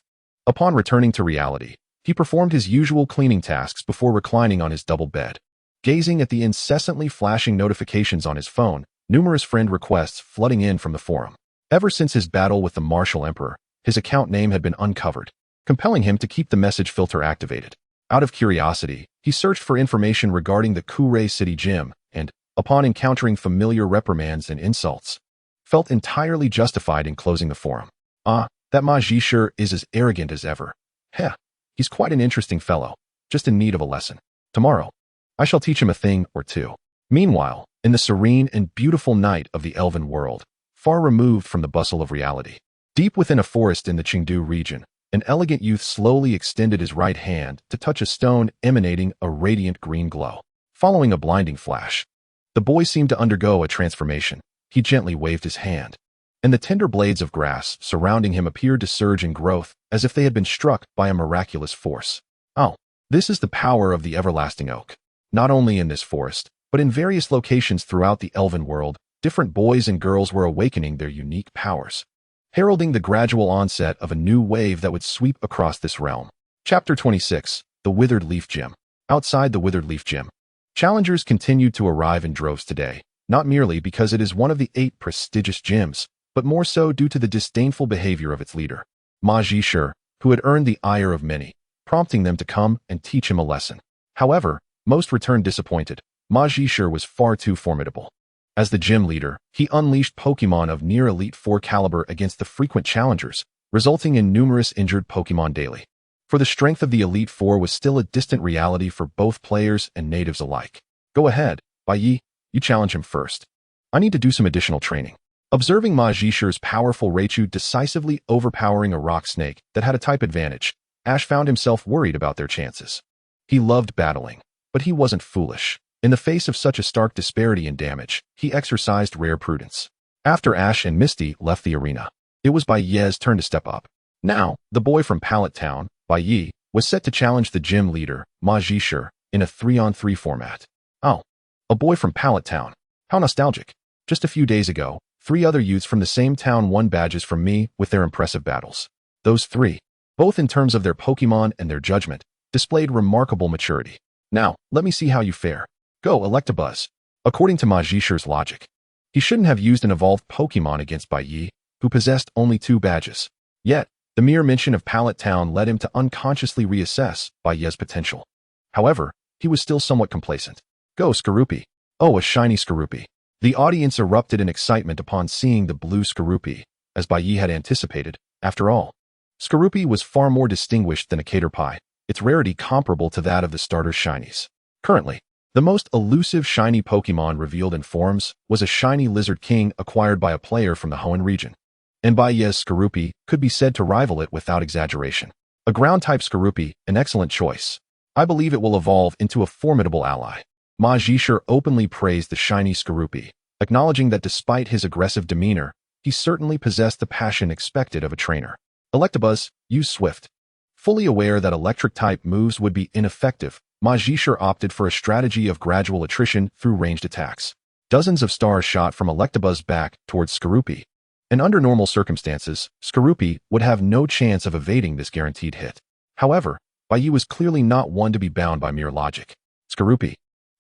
Upon returning to reality, he performed his usual cleaning tasks before reclining on his double bed. Gazing at the incessantly flashing notifications on his phone, numerous friend requests flooding in from the forum. Ever since his battle with the Martial Emperor, his account name had been uncovered, compelling him to keep the message filter activated. Out of curiosity, he searched for information regarding the Kuray City Gym and, upon encountering familiar reprimands and insults, felt entirely justified in closing the forum. That Ma Zhishe is as arrogant as ever. Heh, he's quite an interesting fellow, just in need of a lesson. Tomorrow, I shall teach him a thing or two. Meanwhile, in the serene and beautiful night of the elven world, far removed from the bustle of reality, deep within a forest in the Chengdu region, an elegant youth slowly extended his right hand to touch a stone emanating a radiant green glow. Following a blinding flash, the boy seemed to undergo a transformation. He gently waved his hand, and the tender blades of grass surrounding him appeared to surge in growth as if they had been struck by a miraculous force. Oh, this is the power of the everlasting oak. Not only in this forest, but in various locations throughout the elven world, different boys and girls were awakening their unique powers, heralding the gradual onset of a new wave that would sweep across this realm. Chapter 26, The Withered Leaf Gym. Outside the Withered Leaf Gym, challengers continued to arrive in droves today, not merely because it is one of the 8 prestigious gyms, but more so due to the disdainful behavior of its leader, Ma Zhishe, who had earned the ire of many, prompting them to come and teach him a lesson. However, most returned disappointed. Ma Zhishe was far too formidable. As the gym leader, he unleashed Pokémon of near Elite 4 caliber against the frequent challengers, resulting in numerous injured Pokémon daily. For the strength of the Elite 4 was still a distant reality for both players and natives alike. Go ahead, Bai Ye, you challenge him first. I need to do some additional training. Observing Ma Zhishe's powerful Raichu decisively overpowering a rock snake that had a type advantage, Ash found himself worried about their chances. He loved battling, but he wasn't foolish. In the face of such a stark disparity in damage, he exercised rare prudence. After Ash and Misty left the arena, it was Bai Ye's turn to step up. Now, the boy from Pallet Town, Bai Ye, was set to challenge the gym leader, Ma Zhishe, in a 3-on-3 format. Oh, a boy from Pallet Town. How nostalgic. Just a few days ago, 3 other youths from the same town won badges from me with their impressive battles. Those 3, both in terms of their Pokémon and their judgment, displayed remarkable maturity. Now, let me see how you fare. Go, Electabuzz. According to Ma Zhishe's logic, he shouldn't have used an evolved Pokémon against Bai Ye, who possessed only 2 badges. Yet, the mere mention of Pallet Town led him to unconsciously reassess Bai Ye's potential. However, he was still somewhat complacent. Go, Skorupi. Oh, a shiny Skorupi. The audience erupted in excitement upon seeing the blue Skorupi, as Bai Ye had anticipated. After all, Skorupi was far more distinguished than a Caterpie, its rarity comparable to that of the starter shinies. Currently, the most elusive shiny Pokémon revealed in forums was a shiny Lizard King acquired by a player from the Hoenn region, and Bai Ye's Skorupi could be said to rival it without exaggeration. A ground-type Skorupi, an excellent choice. I believe it will evolve into a formidable ally. Ma Zhishe openly praised the shiny Skorupi, acknowledging that despite his aggressive demeanor, he certainly possessed the passion expected of a trainer. Electabuzz, use Swift. Fully aware that electric-type moves would be ineffective, Ma Zhishe opted for a strategy of gradual attrition through ranged attacks. Dozens of stars shot from Electabuzz back towards Skorupi, and under normal circumstances, Skorupi would have no chance of evading this guaranteed hit. However, Bai Ye was clearly not one to be bound by mere logic. Skorupi,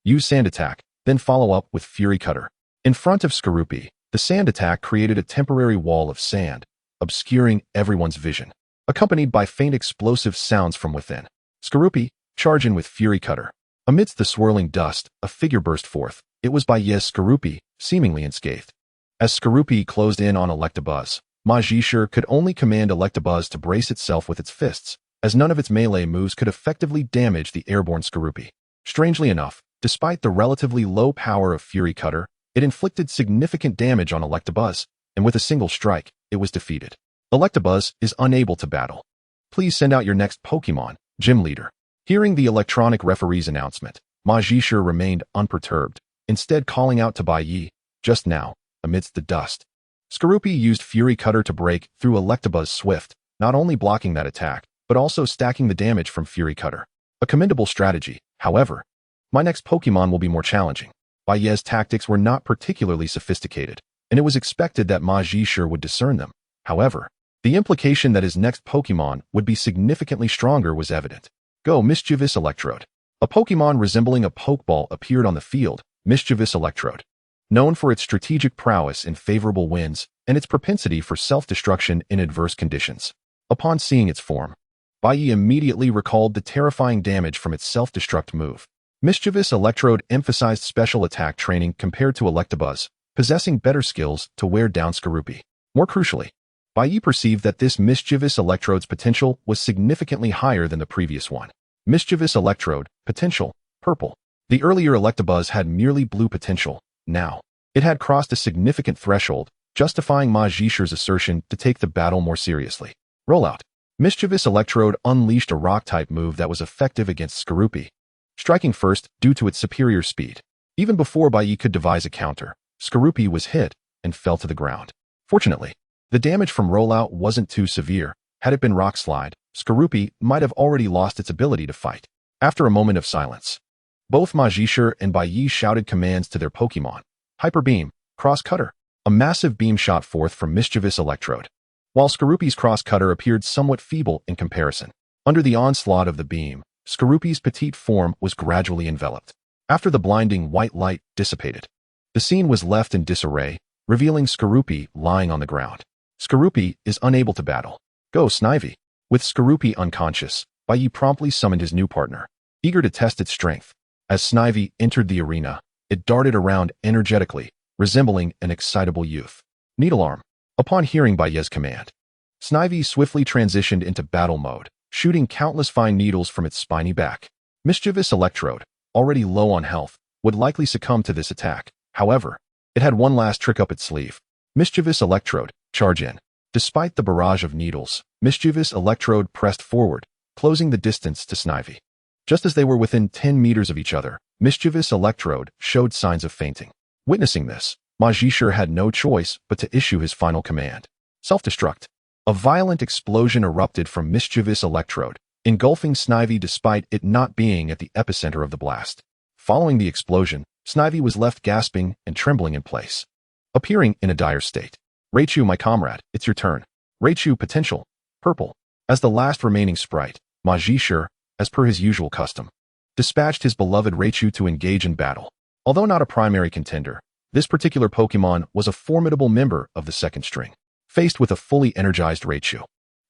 use Sand Attack, then follow up with Fury Cutter. In front of Skorupi, the Sand Attack created a temporary wall of sand, obscuring everyone's vision, accompanied by faint explosive sounds from within. Skorupi, charge in with Fury Cutter. Amidst the swirling dust, a figure burst forth. It was Bai Ye's Skorupi, seemingly unscathed. As Skorupi closed in on Electabuzz, Ma Zhishe could only command Electabuzz to brace itself with its fists, as none of its melee moves could effectively damage the airborne Skorupi. Strangely enough, despite the relatively low power of Fury Cutter, it inflicted significant damage on Electabuzz, and with a single strike, it was defeated. Electabuzz is unable to battle. Please send out your next Pokémon, Gym Leader. Hearing the electronic referee's announcement, Ma Zhishe remained unperturbed, instead calling out to Bai Ye, just now, amidst the dust. Skorupi used Fury Cutter to break through Electabuzz Swift, not only blocking that attack, but also stacking the damage from Fury Cutter. A commendable strategy, however. My next Pokémon will be more challenging. Bai Ye's tactics were not particularly sophisticated, and it was expected that Ma Zhishe would discern them. However, The implication that his next Pokémon would be significantly stronger was evident. Go, Mischievous Electrode. A Pokémon resembling a Pokeball appeared on the field, Mischievous Electrode. Known for its strategic prowess in favorable winds and its propensity for self-destruction in adverse conditions. Upon seeing its form, Bai Ye immediately recalled the terrifying damage from its self-destruct move. Mischievous Electrode emphasized special attack training compared to Electabuzz, possessing better skills to wear down Skorupi. More crucially, Bai Ye perceived that this Mischievous Electrode's potential was significantly higher than the previous one. Mischievous Electrode, potential, purple. The earlier Electabuzz had merely blue potential. Now, it had crossed a significant threshold, justifying Ma Jishu's assertion to take the battle more seriously. Rollout. Mischievous Electrode unleashed a rock-type move that was effective against Skorupi, striking first due to its superior speed. Even before Bai Ye could devise a counter, Skorupi was hit and fell to the ground. Fortunately, the damage from rollout wasn't too severe. Had it been Rock Slide, Skorupi might have already lost its ability to fight. After a moment of silence, both Ma Jishu and Bai Ye shouted commands to their Pokémon. Hyper Beam, Cross Cutter. A massive beam shot forth from Mischievous Electrode. While Skorupi's Cross Cutter appeared somewhat feeble in comparison, under the onslaught of the beam, Skorupi's petite form was gradually enveloped. After the blinding white light dissipated, the scene was left in disarray, revealing Skorupi lying on the ground. Skorupi is unable to battle. Go, Snivy. With Skorupi unconscious, Bai Ye promptly summoned his new partner, eager to test its strength. As Snivy entered the arena, it darted around energetically, resembling an excitable youth. Needle Arm. Upon hearing Bai Ye's command, Snivy swiftly transitioned into battle mode, shooting countless fine needles from its spiny back. Mischievous Electrode, already low on health, would likely succumb to this attack. However, it had one last trick up its sleeve. Mischievous Electrode, charge in. Despite the barrage of needles, Mischievous Electrode pressed forward, closing the distance to Snivy. Just as they were within 10 meters of each other, Mischievous Electrode showed signs of fainting. Witnessing this, Ma Jishu had no choice but to issue his final command. Self-destruct. A violent explosion erupted from Mischievous Electrode, engulfing Snivy despite it not being at the epicenter of the blast. Following the explosion, Snivy was left gasping and trembling in place, appearing in a dire state. Raichu, my comrade, it's your turn. Raichu potential, purple. As the last remaining sprite, Ma Jishu, as per his usual custom, dispatched his beloved Raichu to engage in battle. Although not a primary contender, this particular Pokémon was a formidable member of the second string. Faced with a fully energized Raichu,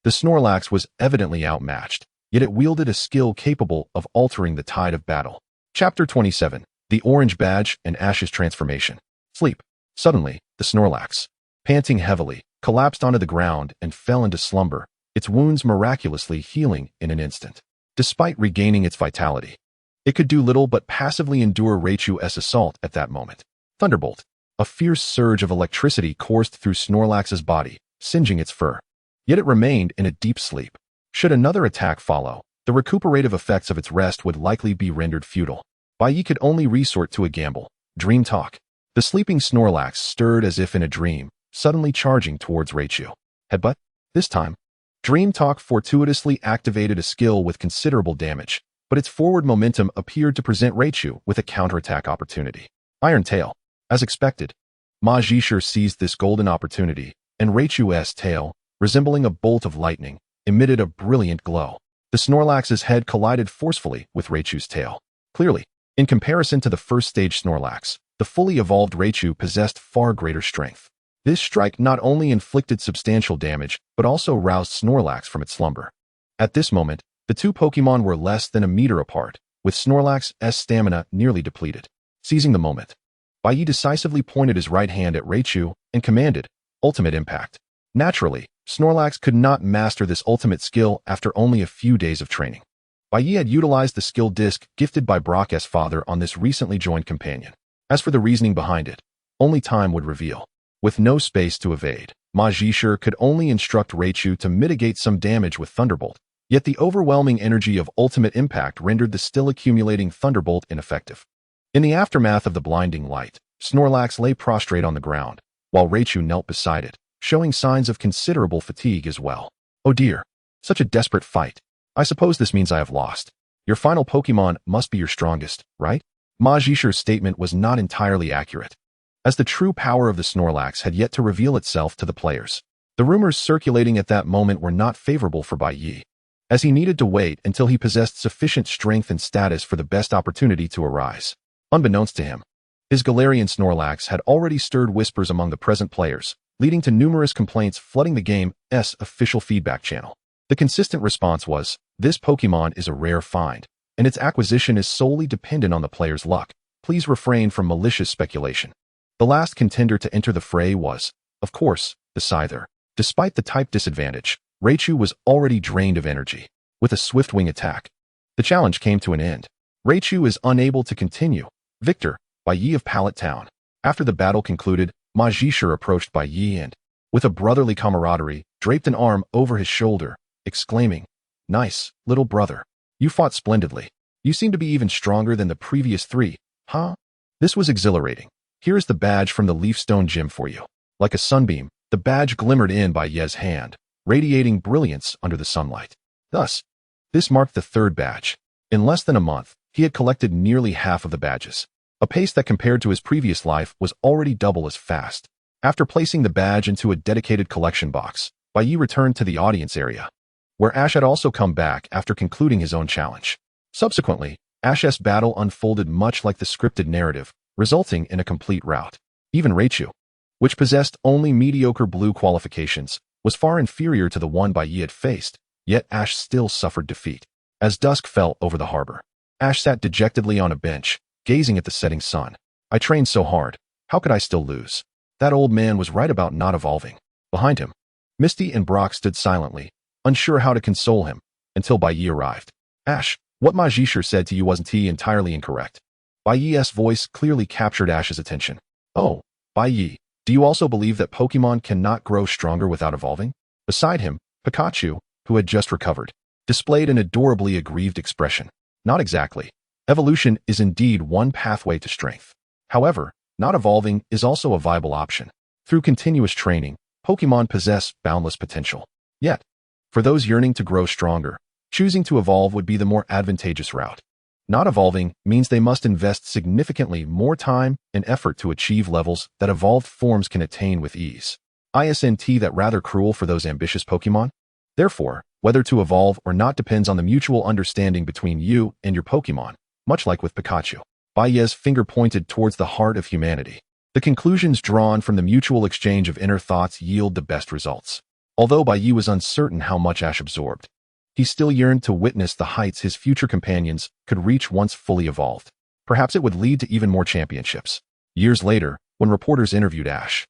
the Snorlax was evidently outmatched, yet it wielded a skill capable of altering the tide of battle. Chapter 27. The Orange Badge and Ash's Transformation. Sleep. Suddenly, the Snorlax, panting heavily, collapsed onto the ground and fell into slumber, its wounds miraculously healing in an instant. Despite regaining its vitality, it could do little but passively endure Raichu's assault at that moment. Thunderbolt. A fierce surge of electricity coursed through Snorlax's body, singeing its fur. Yet it remained in a deep sleep. Should another attack follow, the recuperative effects of its rest would likely be rendered futile. Bai Ye could only resort to a gamble. Dream Talk. The sleeping Snorlax stirred as if in a dream, suddenly charging towards Raichu. Headbutt. This time, Dream Talk fortuitously activated a skill with considerable damage, but its forward momentum appeared to present Raichu with a counterattack opportunity. Iron Tail. As expected, Ma Jishu seized this golden opportunity, and Raichu's tail, resembling a bolt of lightning, emitted a brilliant glow. The Snorlax's head collided forcefully with Raichu's tail. Clearly, in comparison to the first stage Snorlax, the fully evolved Raichu possessed far greater strength. This strike not only inflicted substantial damage, but also roused Snorlax from its slumber. At this moment, the two Pokémon were less than a meter apart, with Snorlax's stamina nearly depleted. Seizing the moment, Bai Ye decisively pointed his right hand at Raichu and commanded, Ultimate Impact. Naturally, Snorlax could not master this ultimate skill after only a few days of training. Bai Ye had utilized the skill disc gifted by Brock's father on this recently joined companion. As for the reasoning behind it, only time would reveal. With no space to evade, Ma Jishu could only instruct Raichu to mitigate some damage with Thunderbolt, yet the overwhelming energy of Ultimate Impact rendered the still accumulating Thunderbolt ineffective. In the aftermath of the blinding light, Snorlax lay prostrate on the ground, while Raichu knelt beside it, showing signs of considerable fatigue as well. Oh dear, such a desperate fight. I suppose this means I have lost. Your final Pokémon must be your strongest, right? Ma Jishu's statement was not entirely accurate, as the true power of the Snorlax had yet to reveal itself to the players. The rumors circulating at that moment were not favorable for Bai Ye, as he needed to wait until he possessed sufficient strength and status for the best opportunity to arise. Unbeknownst to him, his Galarian Snorlax had already stirred whispers among the present players, leading to numerous complaints flooding the game's official feedback channel. The consistent response was, "This Pokemon is a rare find, and its acquisition is solely dependent on the player's luck. Please refrain from malicious speculation." The last contender to enter the fray was, of course, the Scyther. Despite the type disadvantage, Raichu was already drained of energy. With a swift wing attack, the challenge came to an end. Raichu is unable to continue. Victor, Bai Ye of Pallet Town. After the battle concluded, Majishur approached Bai Ye and, with a brotherly camaraderie, draped an arm over his shoulder, exclaiming, "Nice, little brother. You fought splendidly. You seem to be even stronger than the previous three, huh?" This was exhilarating. "Here is the badge from the Leafstone Gym for you." Like a sunbeam, the badge glimmered in Bai Ye's hand, radiating brilliance under the sunlight. Thus, this marked the third badge. In less than a month, he had collected nearly half of the badges, a pace that compared to his previous life was already double as fast. After placing the badge into a dedicated collection box, Bai Ye returned to the audience area, where Ash had also come back after concluding his own challenge. Subsequently, Ash's battle unfolded much like the scripted narrative, resulting in a complete rout. Even Raichu, which possessed only mediocre blue qualifications, was far inferior to the one Bai Ye had faced, yet Ash still suffered defeat. As dusk fell over the harbor, Ash sat dejectedly on a bench, gazing at the setting sun. "I trained so hard, how could I still lose?" That old man was right about not evolving. Behind him, Misty and Brock stood silently, unsure how to console him, until Bai Ye arrived. "Ash, what Majishur said to you wasn't he entirely incorrect?" Bai Ye's voice clearly captured Ash's attention. "Oh, Bai Ye, do you also believe that Pokemon cannot grow stronger without evolving?" Beside him, Pikachu, who had just recovered, displayed an adorably aggrieved expression. "Not exactly. Evolution is indeed one pathway to strength. However, not evolving is also a viable option. Through continuous training, Pokemon possess boundless potential. Yet, for those yearning to grow stronger, choosing to evolve would be the more advantageous route. Not evolving means they must invest significantly more time and effort to achieve levels that evolved forms can attain with ease. Isn't that rather cruel for those ambitious Pokemon? Therefore, whether to evolve or not depends on the mutual understanding between you and your Pokemon, much like with Pikachu." Bai Ye's finger pointed towards the heart of humanity. The conclusions drawn from the mutual exchange of inner thoughts yield the best results. Although Bai Ye was uncertain how much Ash absorbed, he still yearned to witness the heights his future companions could reach once fully evolved. Perhaps it would lead to even more championships. Years later, when reporters interviewed Ash,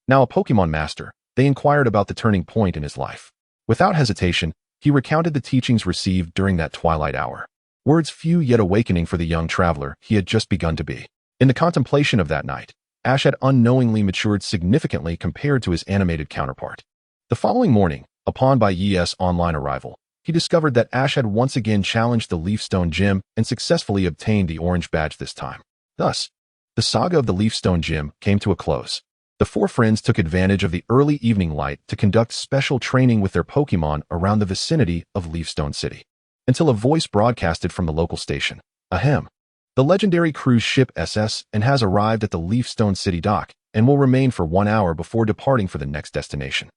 now a Pokemon master, they inquired about the turning point in his life. Without hesitation, he recounted the teachings received during that twilight hour. Words few yet awakening for the young traveler he had just begun to be. In the contemplation of that night, Ash had unknowingly matured significantly compared to his animated counterpart. The following morning, upon Bai Ye's online arrival, he discovered that Ash had once again challenged the Leafstone Gym and successfully obtained the orange badge this time. Thus, the saga of the Leafstone Gym came to a close. The four friends took advantage of the early evening light to conduct special training with their Pokemon around the vicinity of Leafstone City, until a voice broadcasted from the local station. "Ahem. The legendary cruise ship SS and has arrived at the Leafstone City dock and will remain for 1 hour before departing for the next destination.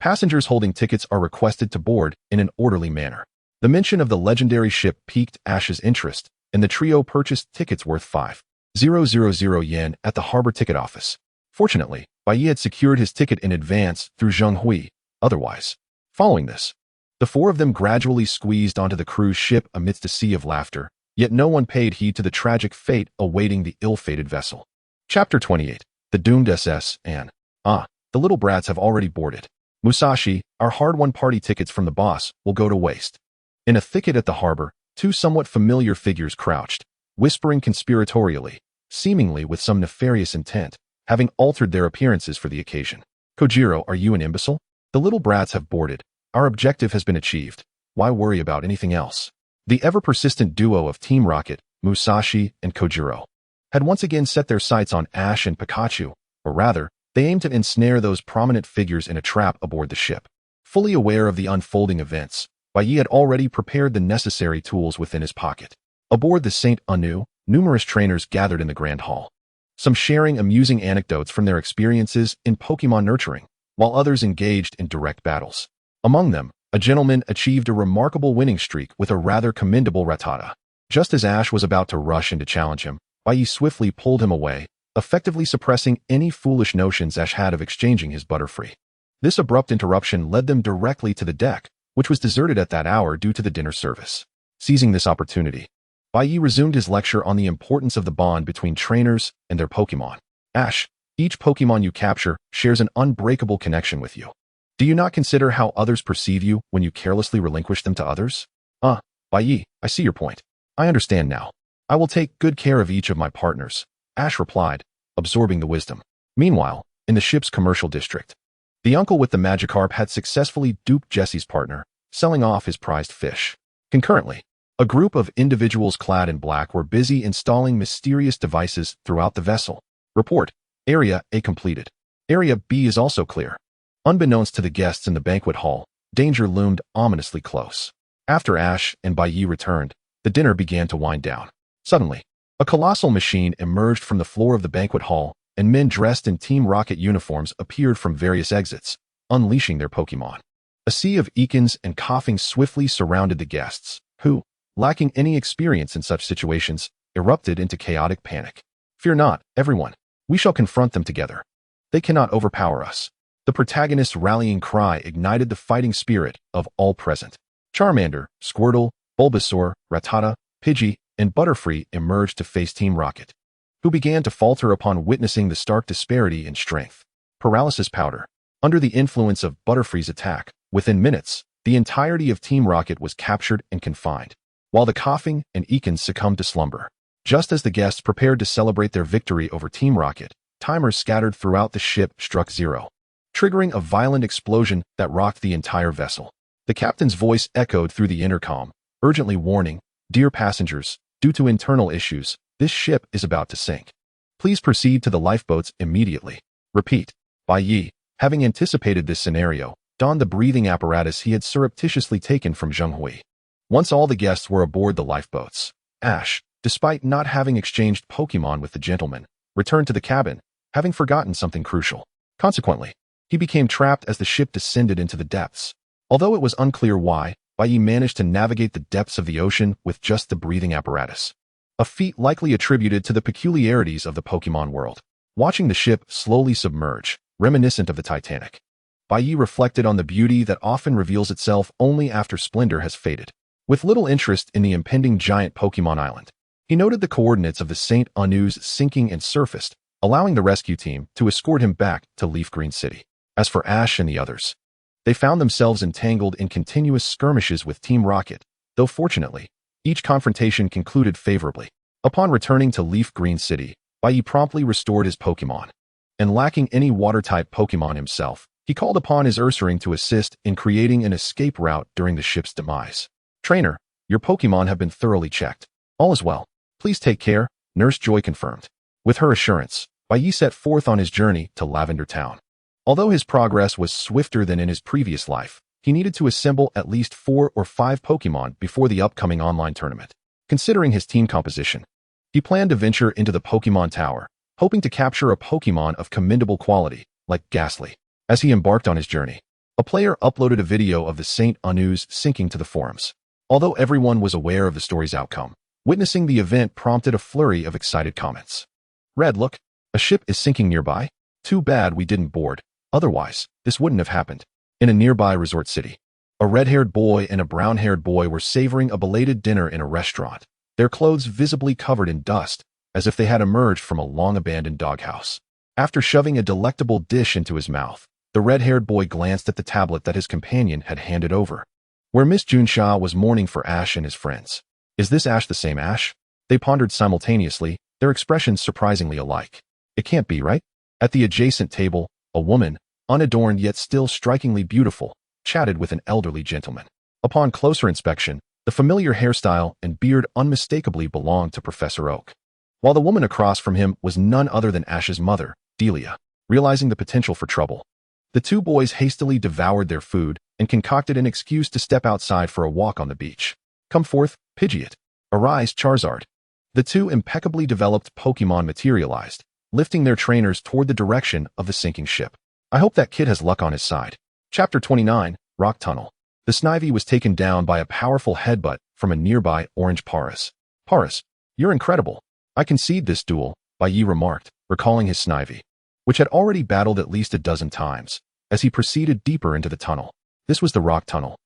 Passengers holding tickets are requested to board in an orderly manner." The mention of the legendary ship piqued Ash's interest, and the trio purchased tickets worth 5,000 yen at the harbor ticket office. Fortunately, Bai Ye had secured his ticket in advance through Zhonghui. Otherwise, following this, the four of them gradually squeezed onto the cruise ship amidst a sea of laughter, yet no one paid heed to the tragic fate awaiting the ill-fated vessel. Chapter 28. The Doomed SS and, the little brats have already boarded. Musashi, our hard-won party tickets from the boss will go to waste. In a thicket at the harbor, two somewhat familiar figures crouched, whispering conspiratorially, seemingly with some nefarious intent, having altered their appearances for the occasion. "Kojiro, are you an imbecile? The little brats have boarded. Our objective has been achieved. Why worry about anything else?" The ever-persistent duo of Team Rocket, Musashi and Kojiro, had once again set their sights on Ash and Pikachu, or rather, they aimed to ensnare those prominent figures in a trap aboard the ship. Fully aware of the unfolding events, Bai Ye had already prepared the necessary tools within his pocket. Aboard the Saint Anu, numerous trainers gathered in the Grand Hall, some sharing amusing anecdotes from their experiences in Pokemon nurturing, while others engaged in direct battles. Among them, a gentleman achieved a remarkable winning streak with a rather commendable Rattata. Just as Ash was about to rush in to challenge him, Bai Ye swiftly pulled him away, effectively suppressing any foolish notions Ash had of exchanging his Butterfree. This abrupt interruption led them directly to the deck, which was deserted at that hour due to the dinner service. Seizing this opportunity, Bai Ye resumed his lecture on the importance of the bond between trainers and their Pokémon. Ash, each Pokémon you capture shares an unbreakable connection with you. Do you not consider how others perceive you when you carelessly relinquish them to others? Bai Ye, I see your point. I understand now. I will take good care of each of my partners, Ash replied, absorbing the wisdom. Meanwhile, in the ship's commercial district, the uncle with the Magikarp had successfully duped Jesse's partner, selling off his prized fish. Concurrently, a group of individuals clad in black were busy installing mysterious devices throughout the vessel. Report, Area A completed. Area B is also clear. Unbeknownst to the guests in the banquet hall, danger loomed ominously close. After Ash and Bai Ye returned, the dinner began to wind down. Suddenly, a colossal machine emerged from the floor of the banquet hall, and men dressed in Team Rocket uniforms appeared from various exits, unleashing their Pokémon. A sea of awakens and coughing swiftly surrounded the guests, who, lacking any experience in such situations, erupted into chaotic panic. Fear not, everyone. We shall confront them together. They cannot overpower us. The protagonist's rallying cry ignited the fighting spirit of all present. Charmander, Squirtle, Bulbasaur, Rattata, Pidgey, and Butterfree emerged to face Team Rocket, who began to falter upon witnessing the stark disparity in strength. Paralysis powder. Under the influence of Butterfree's attack, within minutes, the entirety of Team Rocket was captured and confined, while the coughing and awakens succumbed to slumber. Just as the guests prepared to celebrate their victory over Team Rocket, timers scattered throughout the ship struck zero, triggering a violent explosion that rocked the entire vessel. The captain's voice echoed through the intercom, urgently warning, "Dear passengers, due to internal issues, this ship is about to sink. Please proceed to the lifeboats immediately." Repeat. Bai Ye, having anticipated this scenario, donned the breathing apparatus he had surreptitiously taken from Zheng Hui. Once all the guests were aboard the lifeboats, Ash, despite not having exchanged Pokémon with the gentleman, returned to the cabin, having forgotten something crucial. Consequently, he became trapped as the ship descended into the depths. Although it was unclear why, Bai Ye managed to navigate the depths of the ocean with just the breathing apparatus, a feat likely attributed to the peculiarities of the Pokémon world. Watching the ship slowly submerge, reminiscent of the Titanic, Bai Ye reflected on the beauty that often reveals itself only after splendor has faded. With little interest in the impending giant Pokémon island, he noted the coordinates of the St. Anu's sinking and surfaced, allowing the rescue team to escort him back to Leaf Green City. As for Ash and the others, they found themselves entangled in continuous skirmishes with Team Rocket, though fortunately, each confrontation concluded favorably. Upon returning to Leaf Green City, Bai Ye promptly restored his Pokémon, and lacking any water-type Pokémon himself, he called upon his Ursaring to assist in creating an escape route during the ship's demise. "Trainer, your Pokémon have been thoroughly checked. All is well. Please take care," Nurse Joy confirmed. With her assurance, Bai Ye set forth on his journey to Lavender Town. Although his progress was swifter than in his previous life, he needed to assemble at least 4 or 5 Pokémon before the upcoming online tournament. Considering his team composition, he planned to venture into the Pokémon Tower, hoping to capture a Pokémon of commendable quality, like Ghastly. As he embarked on his journey, a player uploaded a video of the St. Anu's sinking to the forums. Although everyone was aware of the story's outcome, witnessing the event prompted a flurry of excited comments. "Red, look, a ship is sinking nearby. Too bad we didn't board. Otherwise, this wouldn't have happened." In a nearby resort city, a red-haired boy and a brown-haired boy were savoring a belated dinner in a restaurant, their clothes visibly covered in dust, as if they had emerged from a long-abandoned doghouse. After shoving a delectable dish into his mouth, the red-haired boy glanced at the tablet that his companion had handed over, where Miss Junsha was mourning for Ash and his friends. Is this Ash the same Ash? They pondered simultaneously, their expressions surprisingly alike. It can't be, right? At the adjacent table, a woman, unadorned yet still strikingly beautiful, chatted with an elderly gentleman. Upon closer inspection, the familiar hairstyle and beard unmistakably belonged to Professor Oak, while the woman across from him was none other than Ash's mother, Delia. Realizing the potential for trouble, the two boys hastily devoured their food and concocted an excuse to step outside for a walk on the beach. "Come forth, Pidgeot. Arise, Charizard." The two impeccably developed Pokémon materialized, lifting their trainers toward the direction of the sinking ship. I hope that kid has luck on his side. Chapter 29, Rock Tunnel. The Snivy was taken down by a powerful headbutt from a nearby orange Paras. Paras, you're incredible. I concede this duel, Bai Ye remarked, recalling his Snivy, which had already battled at least a dozen times, as he proceeded deeper into the tunnel. This was the Rock Tunnel,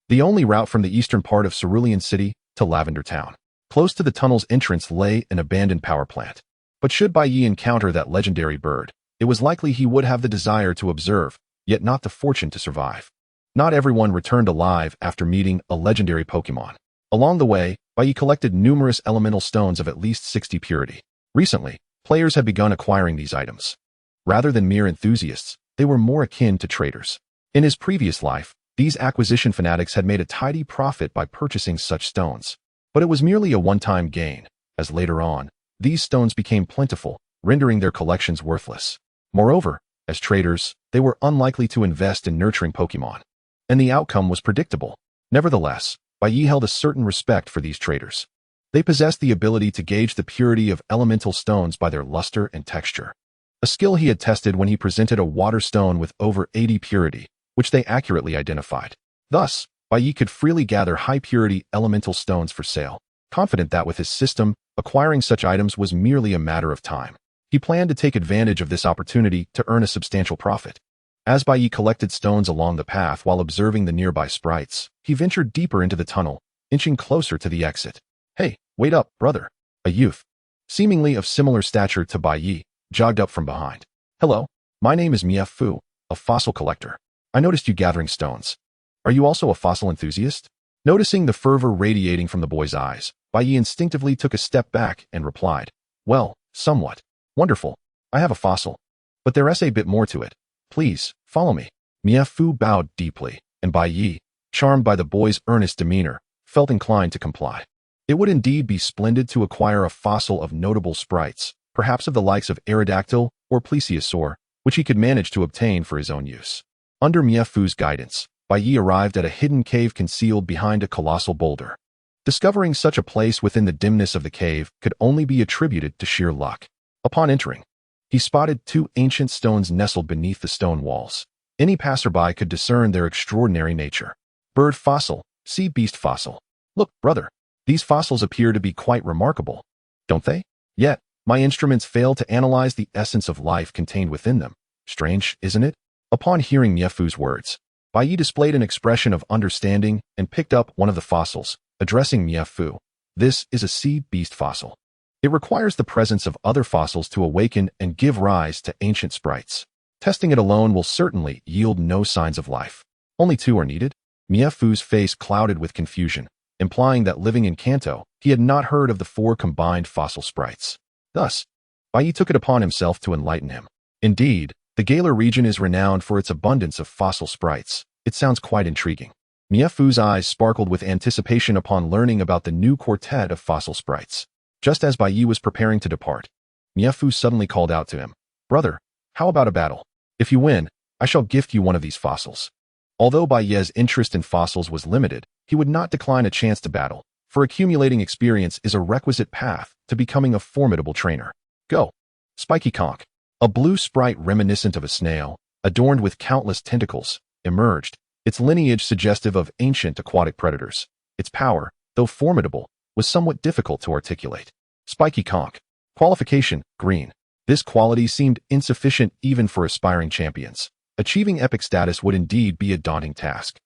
the only route from the eastern part of Cerulean City to Lavender Town. Close to the tunnel's entrance lay an abandoned power plant. But should Bai Ye encounter that legendary bird, it was likely he would have the desire to observe, yet not the fortune to survive. Not everyone returned alive after meeting a legendary Pokémon. Along the way, Bai Ye collected numerous elemental stones of at least 60 purity. Recently, players had begun acquiring these items. Rather than mere enthusiasts, they were more akin to traders. In his previous life, these acquisition fanatics had made a tidy profit by purchasing such stones. But it was merely a one-time gain, as later on, these stones became plentiful, rendering their collections worthless. Moreover, as traders, they were unlikely to invest in nurturing Pokémon. And the outcome was predictable. Nevertheless, Bai Ye held a certain respect for these traders. They possessed the ability to gauge the purity of elemental stones by their luster and texture. A skill he had tested when he presented a water stone with over 80 purity, which they accurately identified. Thus, Bai Ye could freely gather high-purity elemental stones for sale, confident that with his system, acquiring such items was merely a matter of time. He planned to take advantage of this opportunity to earn a substantial profit. As Bai Ye collected stones along the path while observing the nearby sprites, he ventured deeper into the tunnel, inching closer to the exit. Hey, wait up, brother. A youth, seemingly of similar stature to Bai Ye, jogged up from behind. Hello, my name is Mia Fu, a fossil collector. I noticed you gathering stones. Are you also a fossil enthusiast? Noticing the fervor radiating from the boy's eyes, Bai Ye instinctively took a step back and replied, well, somewhat. Wonderful. I have a fossil. But there's a bit more to it. Please, follow me. Mia Fu bowed deeply, and Bai Ye, charmed by the boy's earnest demeanor, felt inclined to comply. It would indeed be splendid to acquire a fossil of notable sprites, perhaps of the likes of Aerodactyl or Plesiosaur, which he could manage to obtain for his own use. Under Mia Fu's guidance, Bai Ye arrived at a hidden cave concealed behind a colossal boulder. Discovering such a place within the dimness of the cave could only be attributed to sheer luck. Upon entering, he spotted two ancient stones nestled beneath the stone walls. Any passerby could discern their extraordinary nature. Bird fossil, sea beast fossil. Look, brother, these fossils appear to be quite remarkable, don't they? Yet, my instruments fail to analyze the essence of life contained within them. Strange, isn't it? Upon hearing Mia Fu's words, Bai Ye displayed an expression of understanding and picked up one of the fossils, addressing Mia Fu. This is a sea beast fossil. It requires the presence of other fossils to awaken and give rise to ancient sprites. Testing it alone will certainly yield no signs of life. Only two are needed. Mia Fu's face clouded with confusion, implying that living in Kanto, he had not heard of the four combined fossil sprites. Thus, Bai Ye took it upon himself to enlighten him. Indeed, the Galar region is renowned for its abundance of fossil sprites. It sounds quite intriguing. Mia Fu's eyes sparkled with anticipation upon learning about the new quartet of fossil sprites. Just as Bai Ye was preparing to depart, Mia Fu suddenly called out to him, brother, how about a battle? If you win, I shall gift you one of these fossils. Although Bai Ye's interest in fossils was limited, he would not decline a chance to battle, for accumulating experience is a requisite path to becoming a formidable trainer. Go. Spiky Conch, a blue sprite reminiscent of a snail, adorned with countless tentacles, emerged, its lineage suggestive of ancient aquatic predators. Its power, though formidable, was somewhat difficult to articulate. Spiky Conch. Qualification, green. This quality seemed insufficient even for aspiring champions. Achieving epic status would indeed be a daunting task.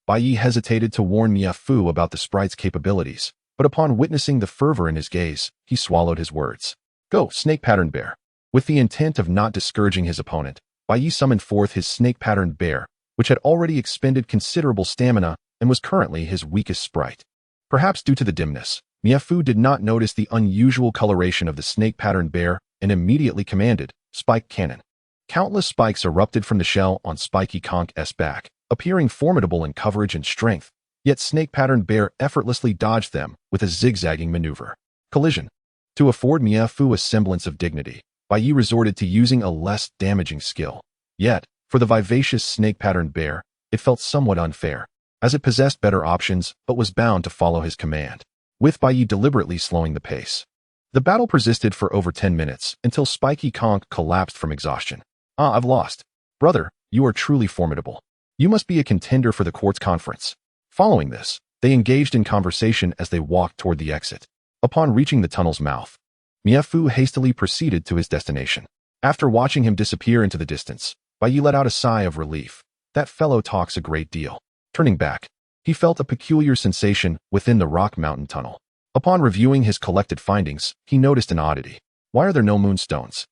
Bai Ye hesitated to warn Mia Fu about the sprite's capabilities, but upon witnessing the fervor in his gaze, he swallowed his words. Go, snake-patterned bear. With the intent of not discouraging his opponent, Bai Ye summoned forth his snake-patterned bear, which had already expended considerable stamina and was currently his weakest sprite. Perhaps due to the dimness, Mia Fu did not notice the unusual coloration of the snake-patterned bear and immediately commanded, Spike Cannon. Countless spikes erupted from the shell on Spiky Conch's back, appearing formidable in coverage and strength, yet snake-patterned bear effortlessly dodged them with a zigzagging maneuver. Collision. To afford Mia Fu a semblance of dignity, Bai Ye resorted to using a less damaging skill. Yet, for the vivacious snake-patterned bear, it felt somewhat unfair, as it possessed better options but was bound to follow his command, with Bai Ye deliberately slowing the pace. The battle persisted for over 10 minutes until Spiky Conch collapsed from exhaustion. I've lost. Brother, you are truly formidable. You must be a contender for the court's conference. Following this, they engaged in conversation as they walked toward the exit. Upon reaching the tunnel's mouth, Miafu hastily proceeded to his destination. After watching him disappear into the distance, Bai Ye let out a sigh of relief. That fellow talks a great deal. Turning back, he felt a peculiar sensation within the rock mountain tunnel. Upon reviewing his collected findings, he noticed an oddity. Why are there no moonstones?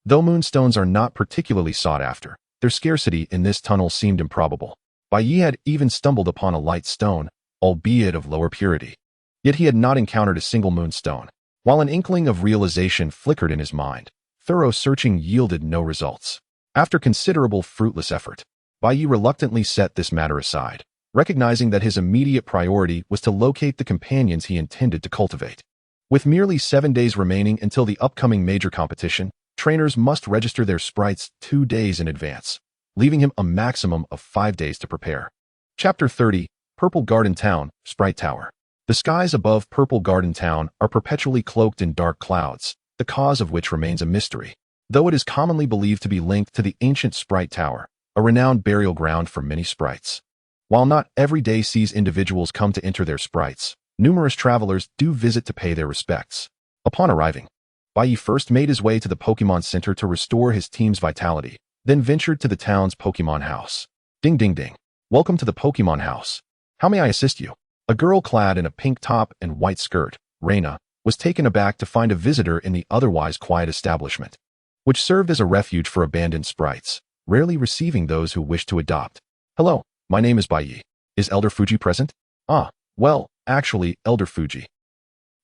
Though moonstones are not particularly sought after, their scarcity in this tunnel seemed improbable. Bai Ye had even stumbled upon a light stone, albeit of lower purity. Yet he had not encountered a single moonstone. While an inkling of realization flickered in his mind, thorough searching yielded no results. After considerable fruitless effort, Bai Ye reluctantly set this matter aside, recognizing that his immediate priority was to locate the companions he intended to cultivate. With merely 7 days remaining until the upcoming major competition, trainers must register their sprites 2 days in advance, leaving him a maximum of 5 days to prepare. Chapter 30, Purple Garden Town, Sprite Tower. The skies above Purple Garden Town are perpetually cloaked in dark clouds, the cause of which remains a mystery, though it is commonly believed to be linked to the ancient Sprite Tower, a renowned burial ground for many sprites. While not every day sees individuals come to enter their sprites, numerous travelers do visit to pay their respects. Upon arriving, Bai Ye first made his way to the Pokemon Center to restore his team's vitality, then ventured to the town's Pokemon house. Ding ding ding. Welcome to the Pokemon house. How may I assist you? A girl clad in a pink top and white skirt, Reina, was taken aback to find a visitor in the otherwise quiet establishment, which served as a refuge for abandoned sprites, rarely receiving those who wished to adopt. Hello, my name is Bai Ye. Is Elder Fuji present? Well, actually, Elder Fuji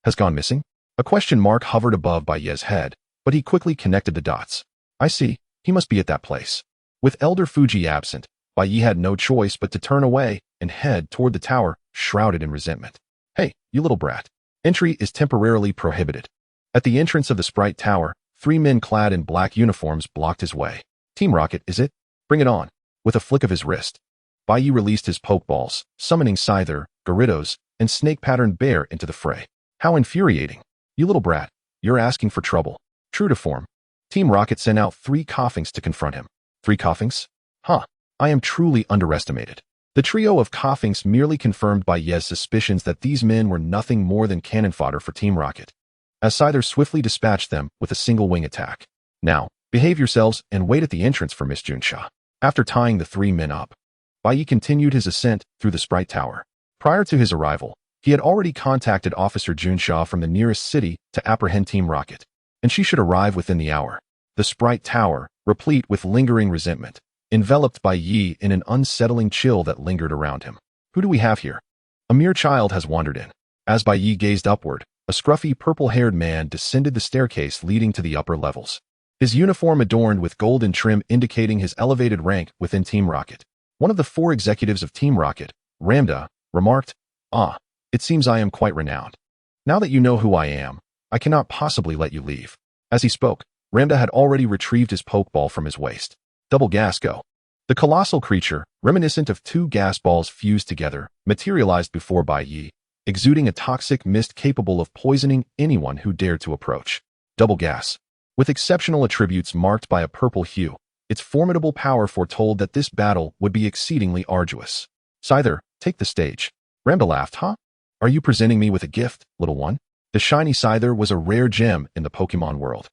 has gone missing? A question mark hovered above Bai Ye's head, but he quickly connected the dots. I see, he must be at that place. With Elder Fuji absent, Bai Ye had no choice but to turn away and head toward the tower, shrouded in resentment. Hey, you little brat. Entry is temporarily prohibited. At the entrance of the Sprite Tower, 3 men clad in black uniforms blocked his way. Team Rocket, is it? Bring it on. With a flick of his wrist, Bai Ye released his Pokeballs, summoning Scyther, Gyarados, and Snake-Patterned Bear into the fray. How infuriating. You little brat, you're asking for trouble. True to form, Team Rocket sent out 3 Koffings to confront him. 3 Koffings? I am truly underestimated. The trio of Koffings merely confirmed Bai Ye's suspicions that these men were nothing more than cannon fodder for Team Rocket, as Scyther swiftly dispatched them with a single wing attack. Now, behave yourselves and wait at the entrance for Miss Junsha. After tying the 3 men up, Bai Ye continued his ascent through the Sprite Tower. Prior to his arrival, he had already contacted Officer Junsha from the nearest city to apprehend Team Rocket, and she should arrive within the hour. The Sprite Tower, replete with lingering resentment, enveloped Bai Ye in an unsettling chill that lingered around him. Who do we have here? A mere child has wandered in. As Bai Ye gazed upward, a scruffy purple-haired man descended the staircase leading to the upper levels. His uniform adorned with golden trim indicating his elevated rank within Team Rocket. One of the 4 executives of Team Rocket, Ramda, remarked, it seems I am quite renowned. Now that you know who I am, I cannot possibly let you leave. As he spoke, Ramda had already retrieved his Pokeball from his waist. Double gas go. The colossal creature, reminiscent of 2 gas balls fused together, materialized before Bai Ye, exuding a toxic mist capable of poisoning anyone who dared to approach. Double gas. With exceptional attributes marked by a purple hue, its formidable power foretold that this battle would be exceedingly arduous. Scyther, take the stage. Ramda laughed, Are you presenting me with a gift, little one? The shiny Scyther was a rare gem in the Pokemon world,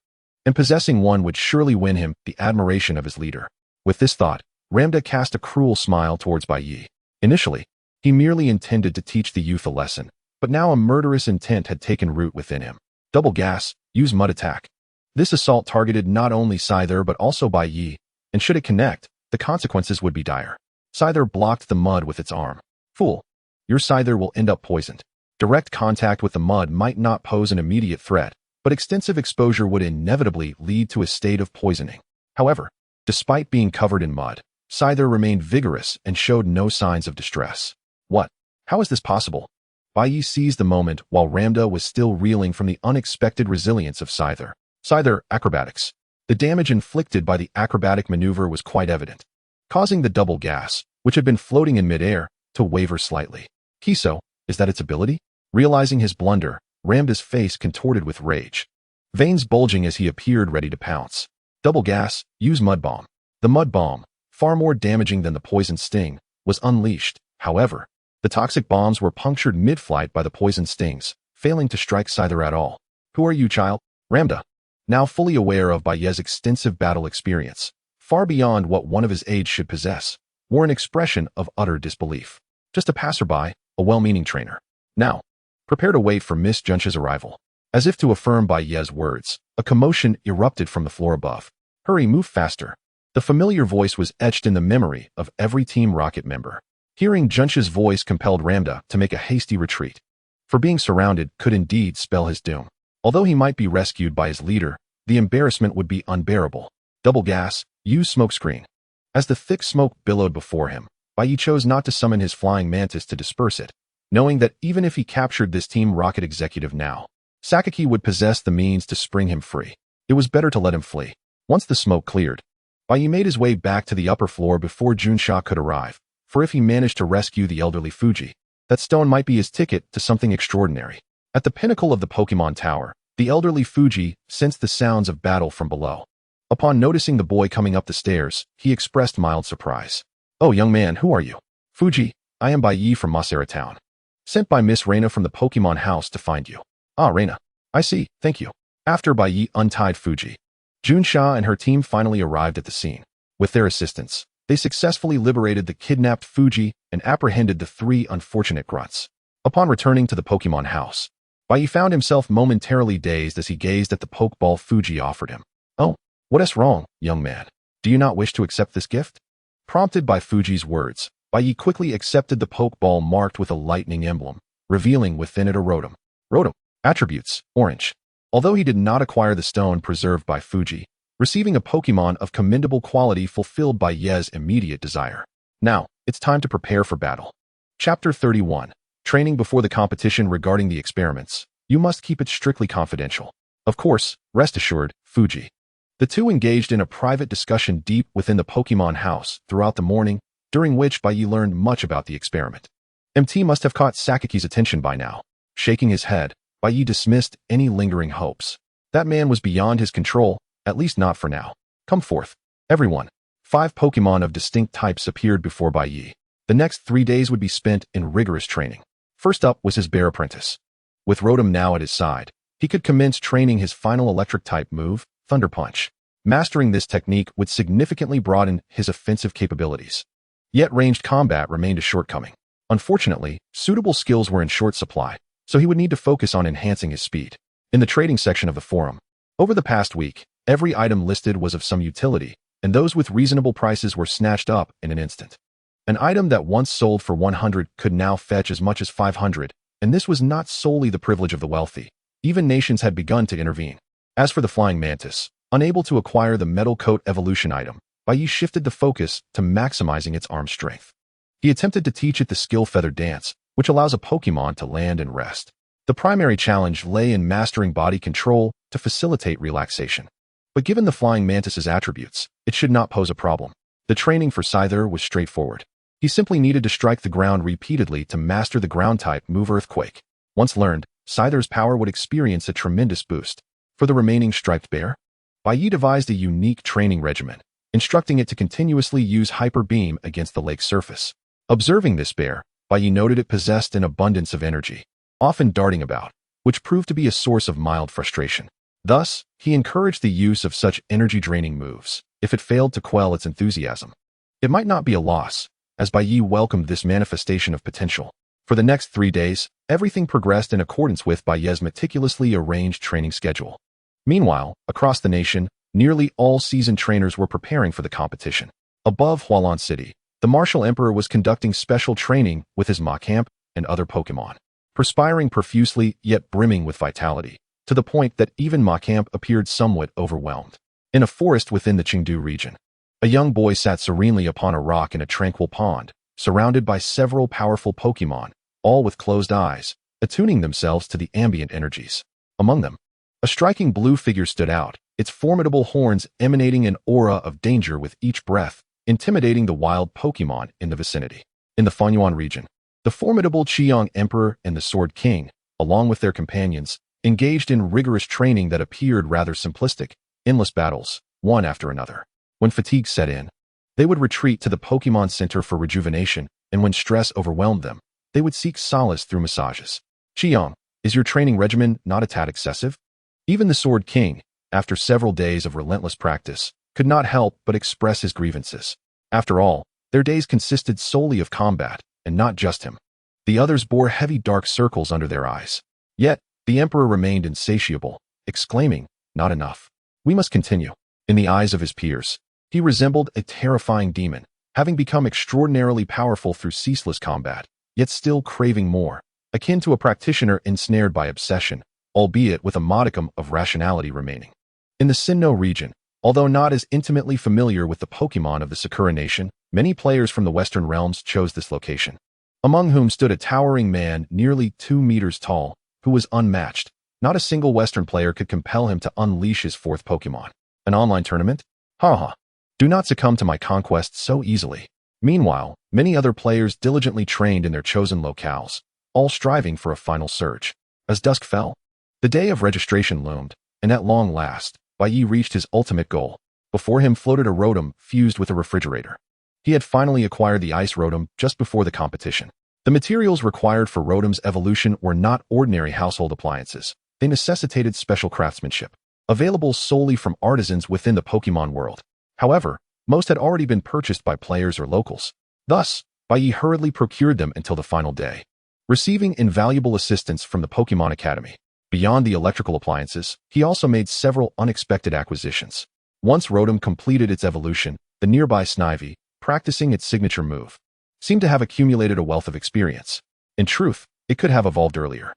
and possessing one would surely win him the admiration of his leader. With this thought, Ramda cast a cruel smile towards Bai Ye. Initially, he merely intended to teach the youth a lesson, but now a murderous intent had taken root within him. Double gas, use mud attack. This assault targeted not only Scyther but also Bai Ye, and should it connect, the consequences would be dire. Scyther blocked the mud with its arm. Fool, your Scyther will end up poisoned. Direct contact with the mud might not pose an immediate threat, but extensive exposure would inevitably lead to a state of poisoning. However, despite being covered in mud, Scyther remained vigorous and showed no signs of distress. What? How is this possible? Bai Ye seized the moment while Ramda was still reeling from the unexpected resilience of Scyther. Scyther, acrobatics. The damage inflicted by the acrobatic maneuver was quite evident, causing the double gas, which had been floating in midair, to waver slightly. Kiso, is that its ability? Realizing his blunder, Ramda's face contorted with rage, veins bulging as he appeared ready to pounce. Double gas, use Mud Bomb. The Mud Bomb, far more damaging than the poison sting, was unleashed. However, the toxic bombs were punctured mid-flight by the poison stings, failing to strike Scyther at all. Who are you, child? Ramda, now fully aware of Bai Ye's extensive battle experience, far beyond what one of his age should possess, wore an expression of utter disbelief. Just a passerby, a well-meaning trainer. Now, prepare to wait for Miss Juncha's arrival. As if to affirm Bai Ye's words, a commotion erupted from the floor above. Hurry, move faster. The familiar voice was etched in the memory of every Team Rocket member. Hearing Juncha's voice compelled Ramda to make a hasty retreat. For being surrounded could indeed spell his doom. Although he might be rescued by his leader, the embarrassment would be unbearable. Double gas, use smokescreen. As the thick smoke billowed before him, Bai Ye chose not to summon his flying mantis to disperse it, knowing that even if he captured this Team Rocket executive now, Sakaki would possess the means to spring him free. It was better to let him flee. Once the smoke cleared, Bai Ye made his way back to the upper floor before Junsha could arrive, for if he managed to rescue the elderly Fuji, that stone might be his ticket to something extraordinary. At the pinnacle of the Pokemon Tower, the elderly Fuji sensed the sounds of battle from below. Upon noticing the boy coming up the stairs, he expressed mild surprise. Oh, young man, who are you? Fuji, I am Bai Ye from Masera Town. Sent by Miss Reina from the Pokemon House to find you. Ah, Reina. I see, thank you. After Bai Ye untied Fuji, Junsha and her team finally arrived at the scene. With their assistance, they successfully liberated the kidnapped Fuji and apprehended the three unfortunate grunts. Upon returning to the Pokemon House, Bai Ye found himself momentarily dazed as he gazed at the Pokeball Fuji offered him. Oh, what is wrong, young man? Do you not wish to accept this gift? Prompted by Fuji's words, Bai Ye quickly accepted the Pokeball marked with a lightning emblem, revealing within it a Rotom. Rotom. Attributes, orange. Although he did not acquire the stone preserved by Fuji, receiving a Pokemon of commendable quality fulfilled Bai Ye's immediate desire. Now, it's time to prepare for battle. Chapter 31. Training before the competition. Regarding the experiments, you must keep it strictly confidential. Of course, rest assured, Fuji. The two engaged in a private discussion deep within the Pokemon house throughout the morning, during which Bai Ye learned much about the experiment. MT must have caught Sakaki's attention by now. Shaking his head, Bai Ye dismissed any lingering hopes. That man was beyond his control, at least not for now. Come forth, everyone. 5 Pokemon of distinct types appeared before Bai Ye. The next 3 days would be spent in rigorous training. First up was his bear apprentice. With Rotom now at his side, he could commence training his final electric-type move, Thunder Punch. Mastering this technique would significantly broaden his offensive capabilities. Yet ranged combat remained a shortcoming. Unfortunately, suitable skills were in short supply, so he would need to focus on enhancing his speed. In the trading section of the forum, over the past week, every item listed was of some utility, and those with reasonable prices were snatched up in an instant. An item that once sold for 100 could now fetch as much as 500, and this was not solely the privilege of the wealthy. Even nations had begun to intervene. As for the Flying Mantis, unable to acquire the Metal Coat evolution item, Bai Ye shifted the focus to maximizing its arm strength. He attempted to teach it the skill Feather Dance, which allows a Pokemon to land and rest. The primary challenge lay in mastering body control to facilitate relaxation. But given the Flying Mantis's attributes, it should not pose a problem. The training for Scyther was straightforward. He simply needed to strike the ground repeatedly to master the ground-type move Earthquake. Once learned, Scyther's power would experience a tremendous boost. For the remaining striped bear, Bai Ye devised a unique training regimen, instructing it to continuously use Hyper Beam against the lake's surface. Observing this bear, Bai Ye noted it possessed an abundance of energy, often darting about, which proved to be a source of mild frustration. Thus, he encouraged the use of such energy-draining moves, if it failed to quell its enthusiasm. It might not be a loss, as Bai Ye welcomed this manifestation of potential. For the next 3 days, everything progressed in accordance with Bai Ye's meticulously arranged training schedule. Meanwhile, across the nation, nearly all seasoned trainers were preparing for the competition. Above Hualan City, the Martial Emperor was conducting special training with his Machamp and other Pokemon, perspiring profusely yet brimming with vitality, to the point that even Machamp appeared somewhat overwhelmed. In a forest within the Chengdu region, a young boy sat serenely upon a rock in a tranquil pond, surrounded by several powerful Pokemon, all with closed eyes, attuning themselves to the ambient energies. Among them, a striking blue figure stood out, its formidable horns emanating an aura of danger with each breath, intimidating the wild Pokemon in the vicinity. In the Funyuan region, the formidable Qiang Emperor and the Sword King, along with their companions, engaged in rigorous training that appeared rather simplistic, endless battles, one after another. When fatigue set in, They would retreat to the Pokemon Center for rejuvenation, and when stress overwhelmed them, they would seek solace through massages. Qiang, is your training regimen not a tad excessive? Even the Sword King, after several days of relentless practice, could not help but express his grievances. After all, their days consisted solely of combat, and not just him. The others bore heavy dark circles under their eyes. Yet, the Emperor remained insatiable, exclaiming, "Not enough. We must continue." In the eyes of his peers, he resembled a terrifying demon, having become extraordinarily powerful through ceaseless combat, yet still craving more, akin to a practitioner ensnared by obsession, albeit with a modicum of rationality remaining. In the Sinnoh region, although not as intimately familiar with the Pokemon of the Sakura Nation, many players from the Western realms chose this location, among whom stood a towering man nearly 2 meters tall, who was unmatched. Not a single Western player could compel him to unleash his fourth Pokemon. An online tournament? Haha. Do not succumb to my conquest so easily. Meanwhile, many other players diligently trained in their chosen locales, all striving for a final surge. As dusk fell, the day of registration loomed, and at long last, Bai Ye reached his ultimate goal. Before him floated a Rotom fused with a refrigerator. He had finally acquired the Ice Rotom just before the competition. The materials required for Rotom's evolution were not ordinary household appliances. They necessitated special craftsmanship, available solely from artisans within the Pokemon world. However, most had already been purchased by players or locals. Thus, Bai Ye hurriedly procured them until the final day, receiving invaluable assistance from the Pokemon Academy. Beyond the electrical appliances, he also made several unexpected acquisitions. Once Rotom completed its evolution, the nearby Snivy, practicing its signature move, seemed to have accumulated a wealth of experience. In truth, it could have evolved earlier.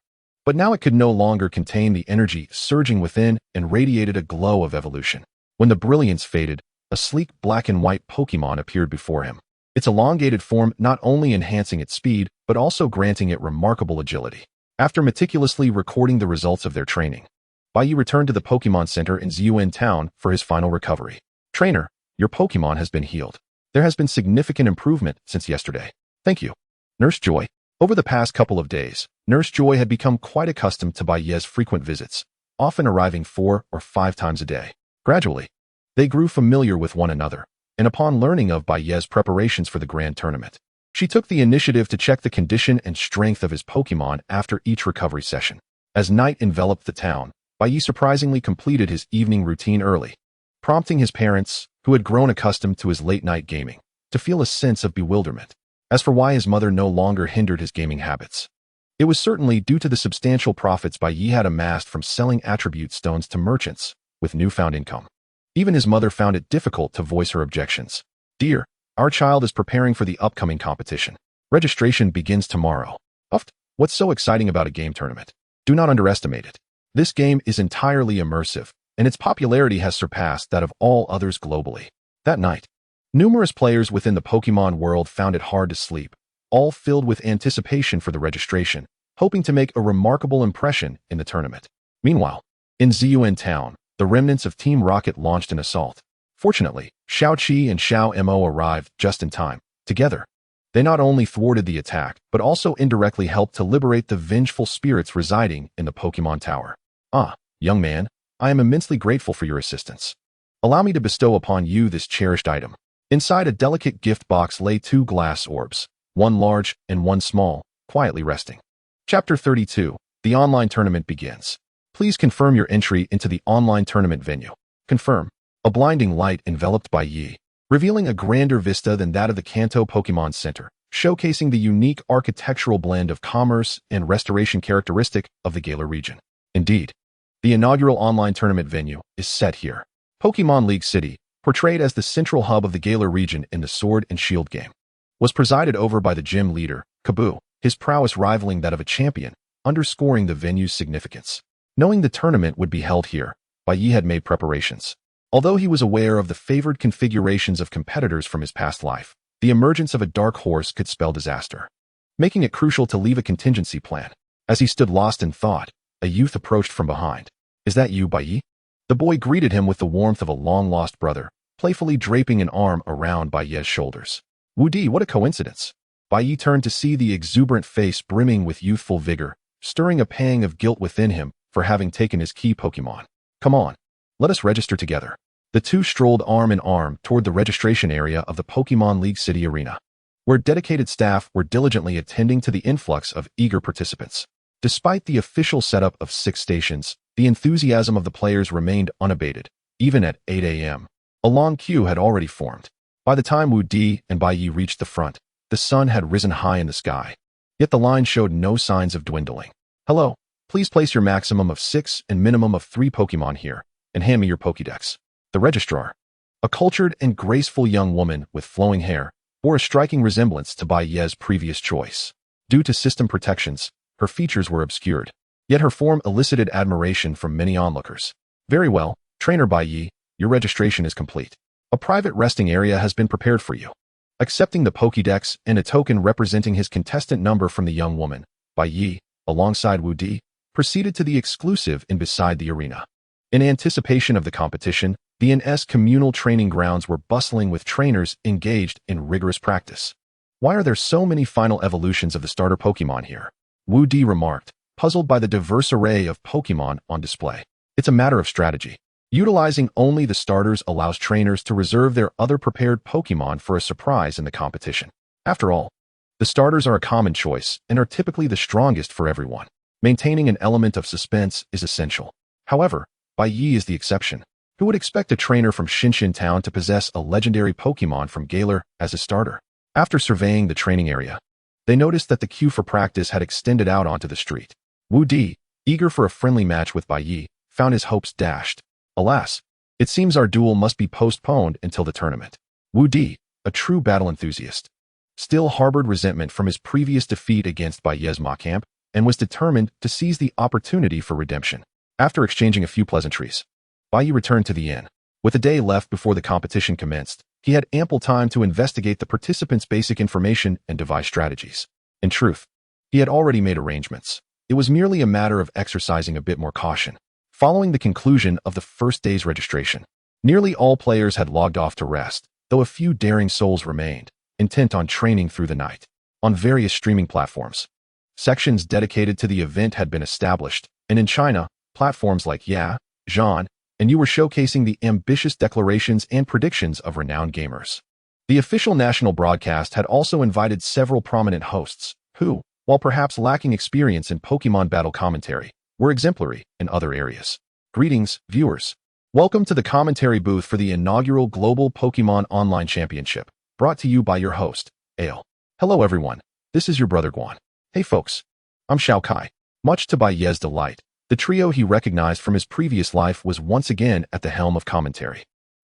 But now it could no longer contain the energy surging within and radiated a glow of evolution. When the brilliance faded, a sleek black and white Pokemon appeared before him, its elongated form not only enhancing its speed, but also granting it remarkable agility. After meticulously recording the results of their training, Bai Ye returned to the Pokemon Center in Ziyuan Town for his final recovery. Trainer, your Pokemon has been healed. There has been significant improvement since yesterday. Thank you. Nurse Joy. Over the past couple of days, Nurse Joy had become quite accustomed to Bai Ye's frequent visits, often arriving 4 or 5 times a day. Gradually, they grew familiar with one another, and upon learning of Bai Ye's preparations for the grand tournament, she took the initiative to check the condition and strength of his Pokemon after each recovery session. As night enveloped the town, Bai Ye surprisingly completed his evening routine early, prompting his parents, who had grown accustomed to his late-night gaming, to feel a sense of bewilderment. As for why his mother no longer hindered his gaming habits, it was certainly due to the substantial profits Bai Ye had amassed from selling attribute stones to merchants with newfound income. Even his mother found it difficult to voice her objections. Dear, our child is preparing for the upcoming competition. Registration begins tomorrow. What's so exciting about a game tournament? Do not underestimate it. This game is entirely immersive, and its popularity has surpassed that of all others globally. That night, numerous players within the Pokemon world found it hard to sleep, all filled with anticipation for the registration, hoping to make a remarkable impression in the tournament. Meanwhile, in Ziyuan Town, the remnants of Team Rocket launched an assault. Fortunately, Xiao Qi and Xiao Mo arrived just in time. Together, they not only thwarted the attack, but also indirectly helped to liberate the vengeful spirits residing in the Pokemon Tower. Ah, young man, I am immensely grateful for your assistance. Allow me to bestow upon you this cherished item. Inside a delicate gift box lay 2 glass orbs, one large and one small, quietly resting. Chapter 32. The online tournament begins. Please confirm your entry into the online tournament venue. Confirm. A blinding light enveloped Bai Ye, revealing a grander vista than that of the Kanto Pokemon Center, showcasing the unique architectural blend of commerce and restoration characteristic of the Galar region. Indeed, the inaugural online tournament venue is set here. Pokemon League City, portrayed as the central hub of the Galar region in the Sword and Shield game, was presided over by the gym leader, Kabu, his prowess rivaling that of a champion, underscoring the venue's significance. Knowing the tournament would be held here, Bai Ye had made preparations. Although he was aware of the favored configurations of competitors from his past life, the emergence of a dark horse could spell disaster, making it crucial to leave a contingency plan. As he stood lost in thought, a youth approached from behind. Is that you, Bai Ye? The boy greeted him with the warmth of a long-lost brother, playfully draping an arm around Bai Ye's shoulders. Wu Di, what a coincidence. Bai Ye turned to see the exuberant face brimming with youthful vigor, stirring a pang of guilt within him for having taken his key Pokemon. Come on, let us register together. The two strolled arm in arm toward the registration area of the Pokemon League City Arena, where dedicated staff were diligently attending to the influx of eager participants. Despite the official setup of 6 stations, the enthusiasm of the players remained unabated, even at 8 a.m. A long queue had already formed. By the time Wu Di and Bai Ye reached the front, the sun had risen high in the sky. Yet the line showed no signs of dwindling. "Hello, please place your maximum of 6 and minimum of 3 Pokemon here, and hand me your Pokédex." The registrar, a cultured and graceful young woman with flowing hair, bore a striking resemblance to Bai Ye's previous choice. Due to system protections, her features were obscured, yet her form elicited admiration from many onlookers. "Very well, Trainer Bai Ye, your registration is complete. A private resting area has been prepared for you." Accepting the Pokédex and a token representing his contestant number from the young woman, Bai Ye, alongside Wu Di, proceeded to the exclusive inn beside the arena. In anticipation of the competition, the inn's communal training grounds were bustling with trainers engaged in rigorous practice. "Why are there so many final evolutions of the starter Pokemon here?" Wu Di remarked, puzzled by the diverse array of Pokemon on display. "It's a matter of strategy. Utilizing only the starters allows trainers to reserve their other prepared Pokemon for a surprise in the competition. After all, the starters are a common choice and are typically the strongest for everyone. Maintaining an element of suspense is essential. However, Bai Ye is the exception. Who would expect a trainer from Shinshin Town to possess a legendary Pokemon from Galar as a starter?" After surveying the training area, they noticed that the queue for practice had extended out onto the street. Wu Di, eager for a friendly match with Bai Ye, found his hopes dashed. "Alas, it seems our duel must be postponed until the tournament." Wu Di, a true battle enthusiast, still harbored resentment from his previous defeat against Bai Ye's Macamp and was determined to seize the opportunity for redemption. After exchanging a few pleasantries, Bai Ye returned to the inn. With a day left before the competition commenced, he had ample time to investigate the participants' basic information and devise strategies. In truth, he had already made arrangements. It was merely a matter of exercising a bit more caution. Following the conclusion of the first day's registration, nearly all players had logged off to rest, though a few daring souls remained, intent on training through the night. On various streaming platforms, sections dedicated to the event had been established, and in China, platforms like Ya, Zhan, and You were showcasing the ambitious declarations and predictions of renowned gamers. The official national broadcast had also invited several prominent hosts, who, while perhaps lacking experience in Pokemon battle commentary, were exemplary in other areas. Greetings, viewers. Welcome to the commentary booth for the inaugural Global Pokemon Online Championship, brought to you by your host, Ale. Hello everyone, this is your brother Guan. Hey folks, I'm Xiao Kai. Much to Bai Ye's delight, the trio he recognized from his previous life was once again at the helm of commentary.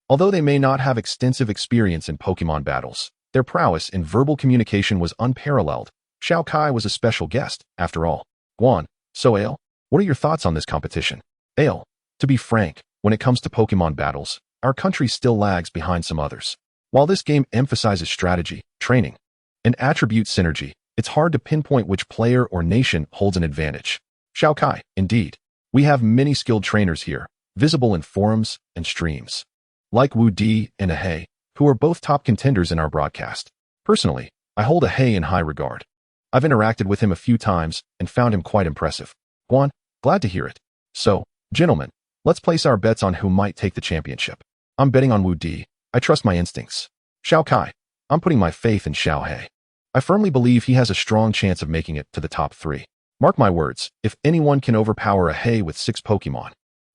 Although they may not have extensive experience in Pokemon battles, their prowess in verbal communication was unparalleled. Xiao Kai was a special guest, after all. Guan, so Ale, what are your thoughts on this competition? Ale, to be frank, when it comes to Pokemon battles, our country still lags behind some others. While this game emphasizes strategy, training, and attribute synergy, it's hard to pinpoint which player or nation holds an advantage. Xiao Kai, indeed. We have many skilled trainers here, visible in forums and streams, like Wu Di and Hehe, who are both top contenders in our broadcast. Personally, I hold Hehe in high regard. I've interacted with him a few times and found him quite impressive. Guan, glad to hear it. So, gentlemen, let's place our bets on who might take the championship. I'm betting on Wu Di. I trust my instincts. Xiao Kai, I'm putting my faith in Xiao He. I firmly believe he has a strong chance of making it to the top 3. Mark my words, if anyone can overpower a Hehe with 6 Pokemon,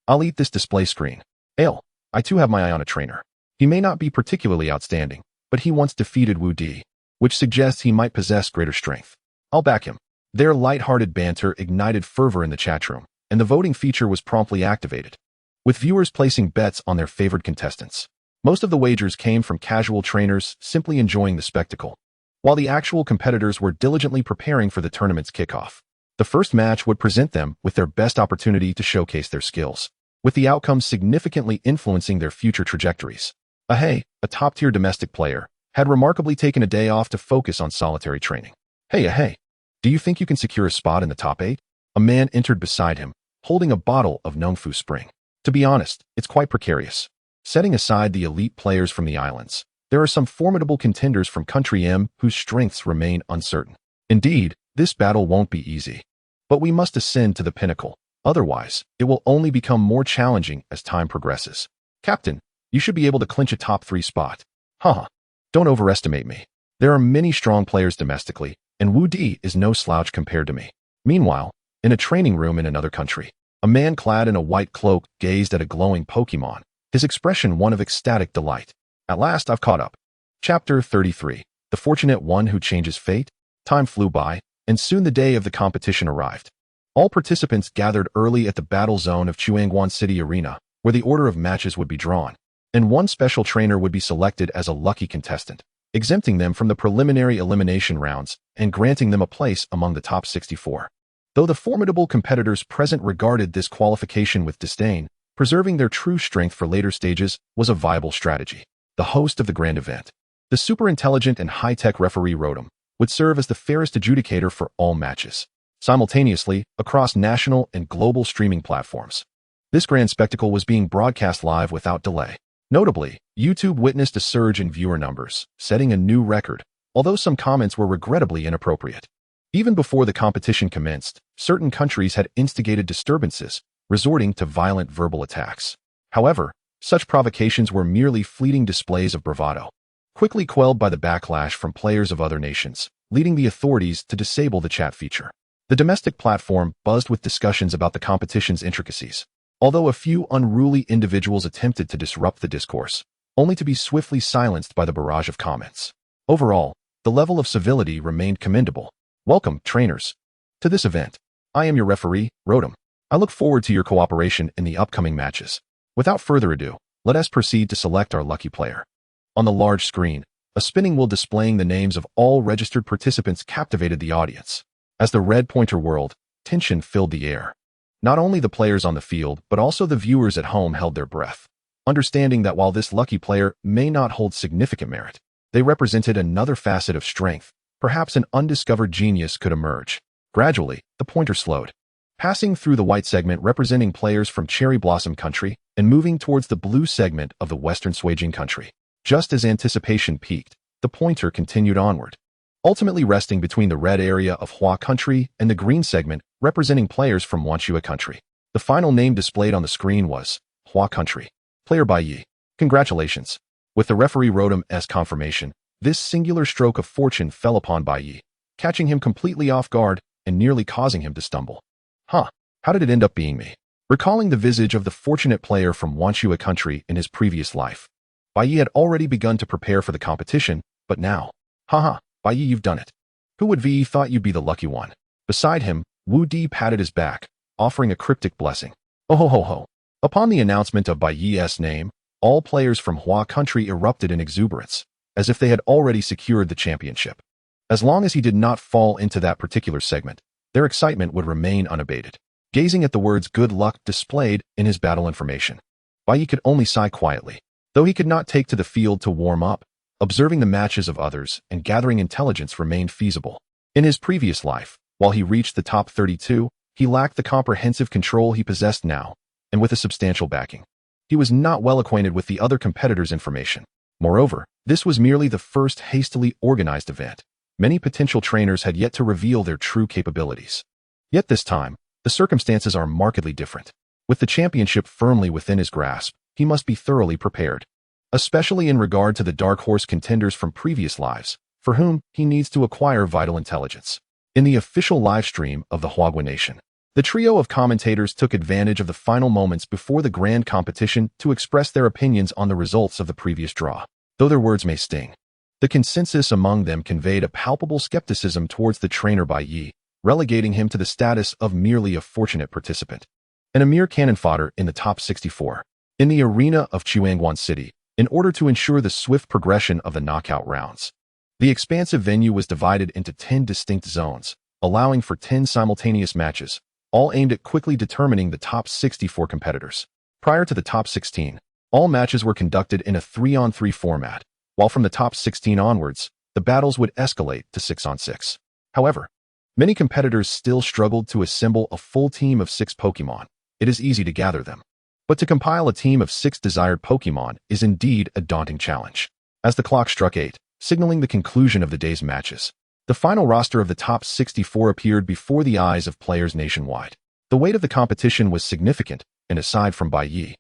I'll eat this display screen. Ale, I too have my eye on a trainer. He may not be particularly outstanding, but he once defeated Wu Di, which suggests he might possess greater strength. I'll back him. Their light-hearted banter ignited fervor in the chat room, and the voting feature was promptly activated, with viewers placing bets on their favored contestants. Most of the wagers came from casual trainers simply enjoying the spectacle, while the actual competitors were diligently preparing for the tournament's kickoff. The first match would present them with their best opportunity to showcase their skills, with the outcome significantly influencing their future trajectories. Hehe, a top-tier domestic player, had remarkably taken a day off to focus on solitary training. "Hey, Hehe, do you think you can secure a spot in the top 8? A man entered beside him, holding a bottle of Nongfu Spring. To be honest, it's quite precarious. Setting aside the elite players from the islands, there are some formidable contenders from Country M whose strengths remain uncertain. Indeed, this battle won't be easy. But we must ascend to the pinnacle. Otherwise, it will only become more challenging as time progresses. Captain, You should be able to clinch a top 3 spot. Haha. Don't overestimate me. There are many strong players domestically, and Wu Di is no slouch compared to me. Meanwhile, in a training room in another country, a man clad in a white cloak gazed at a glowing Pokémon, his expression one of ecstatic delight. At last I've caught up. Chapter 33. The Fortunate One Who Changes Fate. Time flew by, and soon the day of the competition arrived. All participants gathered early at the battle zone of Chuangguan City Arena, where the order of matches would be drawn, and one special trainer would be selected as a lucky contestant, exempting them from the preliminary elimination rounds and granting them a place among the top 64. Though the formidable competitors present regarded this qualification with disdain, preserving their true strength for later stages was a viable strategy. The host of the grand event, the super-intelligent and high-tech referee Rotom, would serve as the fairest adjudicator for all matches, simultaneously across national and global streaming platforms. This grand spectacle was being broadcast live without delay. Notably, YouTube witnessed a surge in viewer numbers, setting a new record, although some comments were regrettably inappropriate. Even before the competition commenced, certain countries had instigated disturbances, resorting to violent verbal attacks. However, such provocations were merely fleeting displays of bravado, quickly quelled by the backlash from players of other nations, leading the authorities to disable the chat feature. The domestic platform buzzed with discussions about the competition's intricacies, although a few unruly individuals attempted to disrupt the discourse, only to be swiftly silenced by the barrage of comments. Overall, the level of civility remained commendable. Welcome, trainers, to this event. I am your referee, Rotom. I look forward to your cooperation in the upcoming matches. Without further ado, let us proceed to select our lucky player. On the large screen, a spinning wheel displaying the names of all registered participants captivated the audience. As the red pointer whirled, tension filled the air. Not only the players on the field, but also the viewers at home held their breath, understanding that while this lucky player may not hold significant merit, they represented another facet of strength. Perhaps an undiscovered genius could emerge. Gradually, the pointer slowed, passing through the white segment representing players from Cherry Blossom Country and moving towards the blue segment of the Western Swaging Country. Just as anticipation peaked, the pointer continued onward, ultimately resting between the red area of Hua Country and the green segment representing players from Wanchua Country. The final name displayed on the screen was Hua Country. Player Bai Ye. Congratulations. With the referee Rotom's confirmation, this singular stroke of fortune fell upon Bai Ye, catching him completely off guard and nearly causing him to stumble. How did it end up being me? Recalling the visage of the fortunate player from Wanchua Country in his previous life, Bai Ye had already begun to prepare for the competition, but now, Bai Ye, you've done it. Who would be thought you'd be the lucky one? Beside him, Wu Di patted his back, offering a cryptic blessing. Oh ho ho ho. Upon the announcement of Bai Ye's name, all players from Hua Country erupted in exuberance, as if they had already secured the championship. As long as he did not fall into that particular segment, their excitement would remain unabated. Gazing at the words good luck displayed in his battle information, Bai Ye could only sigh quietly. Though he could not take to the field to warm up, observing the matches of others and gathering intelligence remained feasible. In his previous life, while he reached the top 32, he lacked the comprehensive control he possessed now, and with a substantial backing. He was not well acquainted with the other competitors' information. Moreover, this was merely the first hastily organized event. Many potential trainers had yet to reveal their true capabilities. Yet this time, the circumstances are markedly different. With the championship firmly within his grasp, he must be thoroughly prepared, especially in regard to the dark horse contenders from previous lives, for whom he needs to acquire vital intelligence. In the official live stream of the Huagua Nation, the trio of commentators took advantage of the final moments before the grand competition to express their opinions on the results of the previous draw. Though their words may sting, the consensus among them conveyed a palpable skepticism towards the trainer Bai Ye, relegating him to the status of merely a fortunate participant and a mere cannon fodder in the top 64. In the arena of Chuangguan City, in order to ensure the swift progression of the knockout rounds, the expansive venue was divided into 10 distinct zones, allowing for 10 simultaneous matches, all aimed at quickly determining the top 64 competitors. Prior to the top 16, all matches were conducted in a 3-on-3 format, while from the top 16 onwards, the battles would escalate to 6-on-6. However, many competitors still struggled to assemble a full team of 6 Pokémon. It is easy to gather them, but to compile a team of 6 desired Pokémon is indeed a daunting challenge. As the clock struck 8, signaling the conclusion of the day's matches, the final roster of the top 64 appeared before the eyes of players nationwide. The weight of the competition was significant, and aside from Bai Ye,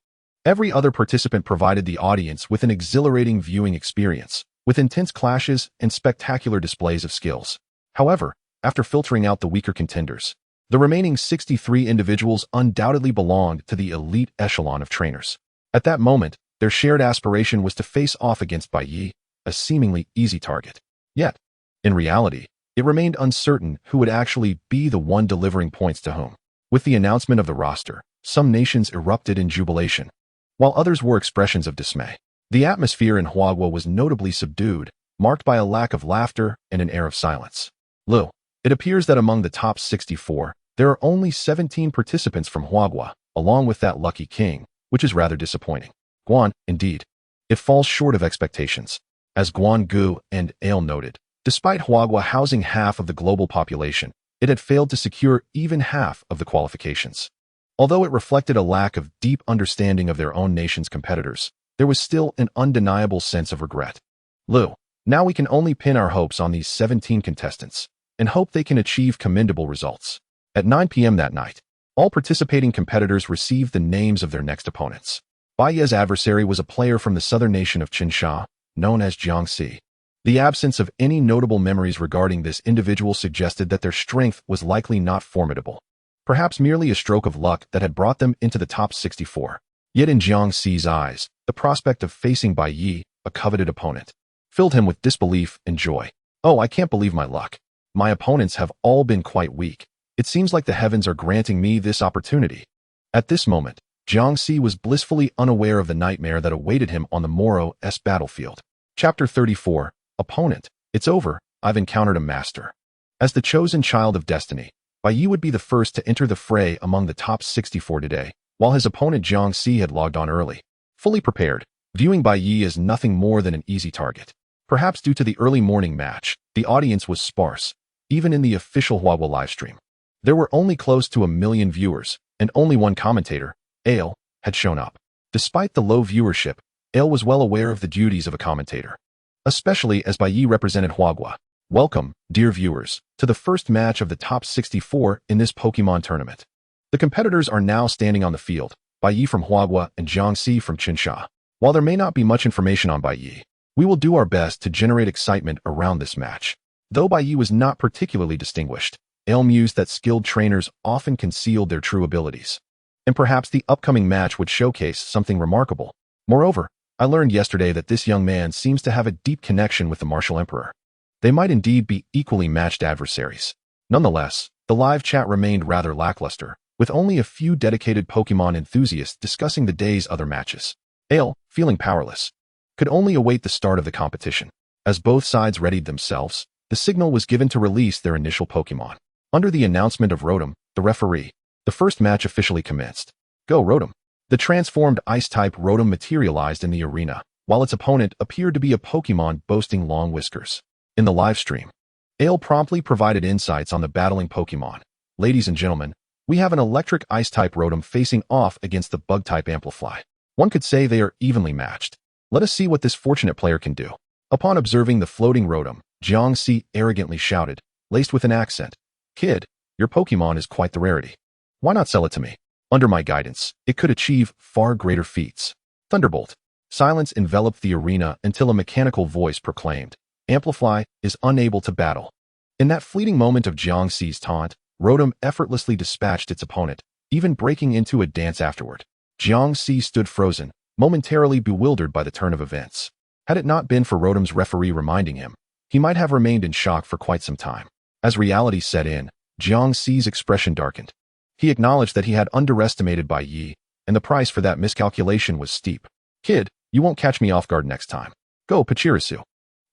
Every other participant provided the audience with an exhilarating viewing experience, with intense clashes and spectacular displays of skills. However, after filtering out the weaker contenders, the remaining 63 individuals undoubtedly belonged to the elite echelon of trainers. At that moment, their shared aspiration was to face off against Bai Ye, a seemingly easy target. Yet, in reality, it remained uncertain who would actually be the one delivering points to whom. With the announcement of the roster, some nations erupted in jubilation, while others wore expressions of dismay. The atmosphere in Huagua was notably subdued, marked by a lack of laughter and an air of silence. Lu, it appears that among the top 64, there are only 17 participants from Huagua, along with that lucky king, which is rather disappointing. Guan, indeed. It falls short of expectations. As Guan Gu and Ale noted, despite Huagua housing half of the global population, it had failed to secure even half of the qualifications. Although it reflected a lack of deep understanding of their own nation's competitors, there was still an undeniable sense of regret. Lu, now we can only pin our hopes on these 17 contestants, and hope they can achieve commendable results. At 9 p.m. that night, all participating competitors received the names of their next opponents. Bai Ye's adversary was a player from the southern nation of Qinsha, known as Jiangxi. The absence of any notable memories regarding this individual suggested that their strength was likely not formidable, perhaps merely a stroke of luck that had brought them into the top 64. Yet in Jiangxi's eyes, the prospect of facing Bai Ye, a coveted opponent, filled him with disbelief and joy. Oh, I can't believe my luck. My opponents have all been quite weak. It seems like the heavens are granting me this opportunity. At this moment, Jiangxi was blissfully unaware of the nightmare that awaited him on the Moro's battlefield. Chapter 34, Opponent. It's over, I've encountered a master. As the chosen child of destiny, Bai Ye would be the first to enter the fray among the top 64 today, while his opponent Jiangxi had logged on early. Fully prepared, viewing Bai Ye as nothing more than an easy target. Perhaps due to the early morning match, the audience was sparse, even in the official Huagua livestream. There were only close to 1 million viewers, and only one commentator, Ale, had shown up. Despite the low viewership, Ale was well aware of the duties of a commentator, especially as Bai Ye represented Huagua. Welcome, dear viewers, to the first match of the top 64 in this Pokemon tournament. The competitors are now standing on the field, Bai Ye from Huagua and Jiangxi from Qinsha. While there may not be much information on Bai Ye, we will do our best to generate excitement around this match. Though Bai Ye was not particularly distinguished, Ale mused that skilled trainers often concealed their true abilities, and perhaps the upcoming match would showcase something remarkable. Moreover, I learned yesterday that this young man seems to have a deep connection with the Martial Emperor. They might indeed be equally matched adversaries. Nonetheless, the live chat remained rather lackluster, with only a few dedicated Pokemon enthusiasts discussing the day's other matches. Ale, feeling powerless, could only await the start of the competition. As both sides readied themselves, the signal was given to release their initial Pokemon. Under the announcement of Rotom, the referee, the first match officially commenced. Go Rotom! The transformed Ice-type Rotom materialized in the arena, while its opponent appeared to be a Pokemon boasting long whiskers. In the live stream, Ale promptly provided insights on the battling Pokemon. Ladies and gentlemen, we have an electric Ice-type Rotom facing off against the Bug-type Amplify. One could say they are evenly matched. Let us see what this fortunate player can do. Upon observing the floating Rotom, Jiangxi arrogantly shouted, laced with an accent, Kid, your Pokemon is quite the rarity. Why not sell it to me? Under my guidance, it could achieve far greater feats. Thunderbolt. Silence enveloped the arena until a mechanical voice proclaimed, Amplify is unable to battle. In that fleeting moment of Jiangxi's taunt, Rotom effortlessly dispatched its opponent, even breaking into a dance afterward. Jiangxi stood frozen, momentarily bewildered by the turn of events. Had it not been for Rotom's referee reminding him, he might have remained in shock for quite some time. As reality set in, Jiangxi's expression darkened. He acknowledged that he had underestimated Bai Ye, and the price for that miscalculation was steep. Kid, you won't catch me off guard next time. Go, Pachirisu.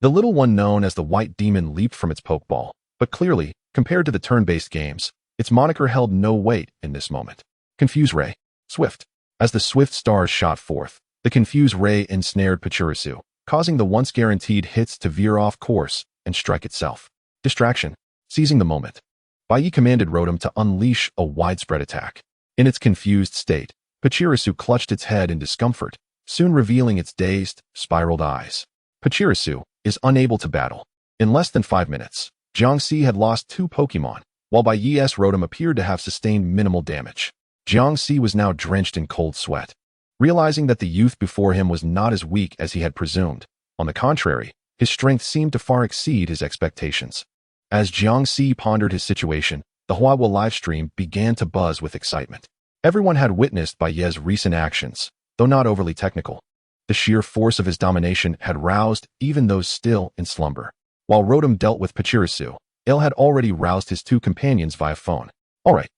The little one known as the White Demon leaped from its Pokeball, but clearly, compared to the turn-based games, its moniker held no weight in this moment. Confuse Ray. Swift. As the swift stars shot forth, the Confuse Ray ensnared Pachirisu, causing the once guaranteed hits to veer off course and strike itself. Distraction. Seizing the moment, Bai Ye commanded Rotom to unleash a widespread attack. In its confused state, Pachirisu clutched its head in discomfort, soon revealing its dazed, spiraled eyes. Pachirisu is unable to battle. In less than 5 minutes, Jiangxi had lost 2 Pokemon, while Bai Ye's Rotom appeared to have sustained minimal damage. Jiangxi was now drenched in cold sweat. realizing that the youth before him was not as weak as he had presumed. On the contrary, his strength seemed to far exceed his expectations. As Jiangxi pondered his situation, the Huawei livestream began to buzz with excitement. Everyone had witnessed Bai Ye's recent actions, though not overly technical. The sheer force of his domination had roused even those still in slumber. While Rotom dealt with Pachirisu, Il had already roused his two companions via phone. All right,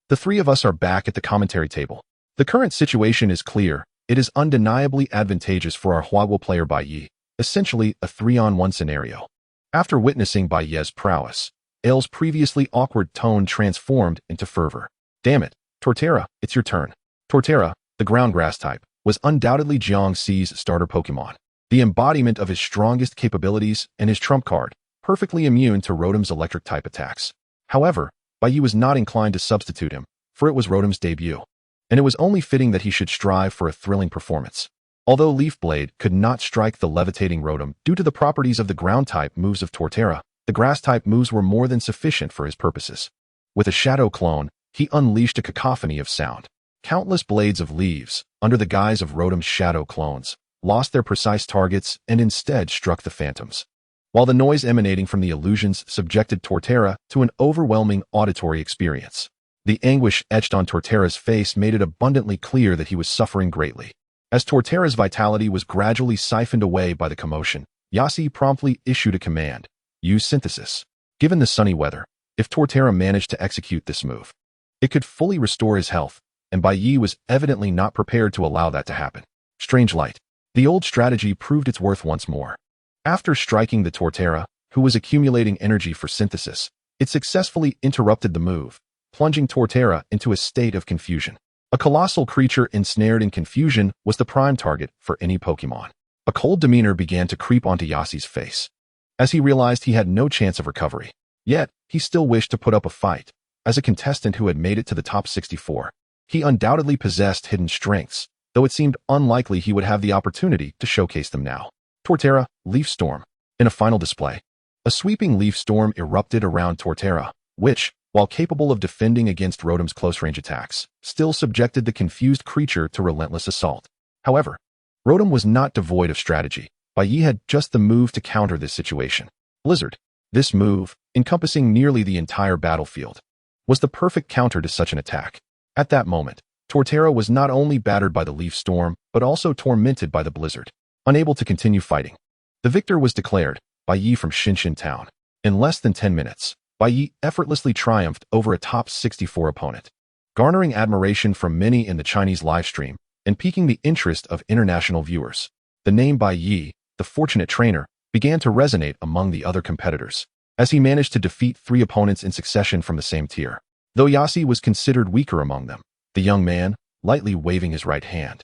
the three of us are back at the commentary table. The current situation is clear. It is undeniably advantageous for our Huawei player Bai Ye, essentially a 3-on-1 scenario. After witnessing Bai Ye's prowess, Il's previously awkward tone transformed into fervor. Damn it, Torterra, it's your turn. Torterra, the ground grass type, was undoubtedly Jiangxi's starter Pokémon, the embodiment of his strongest capabilities and his trump card, perfectly immune to Rotom's electric type attacks. However, Bai Ye was not inclined to substitute him, for it was Rotom's debut, and it was only fitting that he should strive for a thrilling performance. Although Leaf Blade could not strike the levitating Rotom due to the properties of the ground-type moves of Torterra, the grass-type moves were more than sufficient for his purposes. With a shadow clone, he unleashed a cacophony of sound. Countless blades of leaves, under the guise of Rotom's shadow clones, lost their precise targets and instead struck the phantoms. While the noise emanating from the illusions subjected Torterra to an overwhelming auditory experience, the anguish etched on Torterra's face made it abundantly clear that he was suffering greatly. As Torterra's vitality was gradually siphoned away by the commotion, Yasi promptly issued a command: use synthesis. Given the sunny weather, if Torterra managed to execute this move, it could fully restore his health, and Bai Ye was evidently not prepared to allow that to happen. Strange light. The old strategy proved its worth once more. After striking the Torterra, who was accumulating energy for synthesis, it successfully interrupted the move, plunging Torterra into a state of confusion. A colossal creature ensnared in confusion was the prime target for any Pokémon. A cold demeanor began to creep onto Yasi's face, as he realized he had no chance of recovery. Yet, he still wished to put up a fight. As a contestant who had made it to the top 64, he undoubtedly possessed hidden strengths, though it seemed unlikely he would have the opportunity to showcase them now. Torterra, Leaf Storm. In a final display, a sweeping leaf storm erupted around Torterra, which, while capable of defending against Rotom's close-range attacks, still subjected the confused creature to relentless assault. However, Rotom was not devoid of strategy. Bai Ye had just the move to counter this situation. Blizzard. This move, encompassing nearly the entire battlefield, was the perfect counter to such an attack. At that moment, Torterra was not only battered by the leaf storm, but also tormented by the blizzard. Unable to continue fighting, the victor was declared, Bai Ye from Shinshin Town. In less than 10 minutes, Bai Ye effortlessly triumphed over a top 64 opponent, garnering admiration from many in the Chinese livestream and piquing the interest of international viewers. The name Bai Ye, the fortunate trainer, began to resonate among the other competitors, as he managed to defeat 3 opponents in succession from the same tier. Though Yasi was considered weaker among them, the young man, lightly waving his right hand,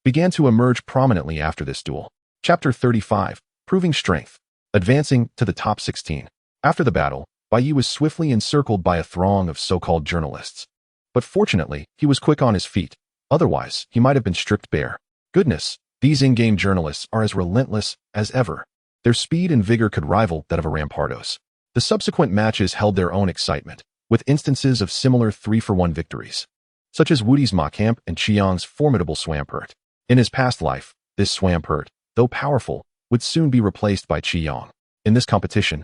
began to emerge prominently after this duel. Chapter 35, Proving Strength. Advancing to the top 16. After the battle, Bai Ye was swiftly encircled by a throng of so-called journalists. But fortunately, he was quick on his feet. Otherwise, he might have been stripped bare. Goodness, these in-game journalists are as relentless as ever. Their speed and vigor could rival that of a Rampardos. The subsequent matches held their own excitement, with instances of similar 3-for-1 victories, such as Woody's Macamp and Chiang's formidable Swampert. In his past life, this Swampert, though powerful, would soon be replaced by Chiang. In this competition,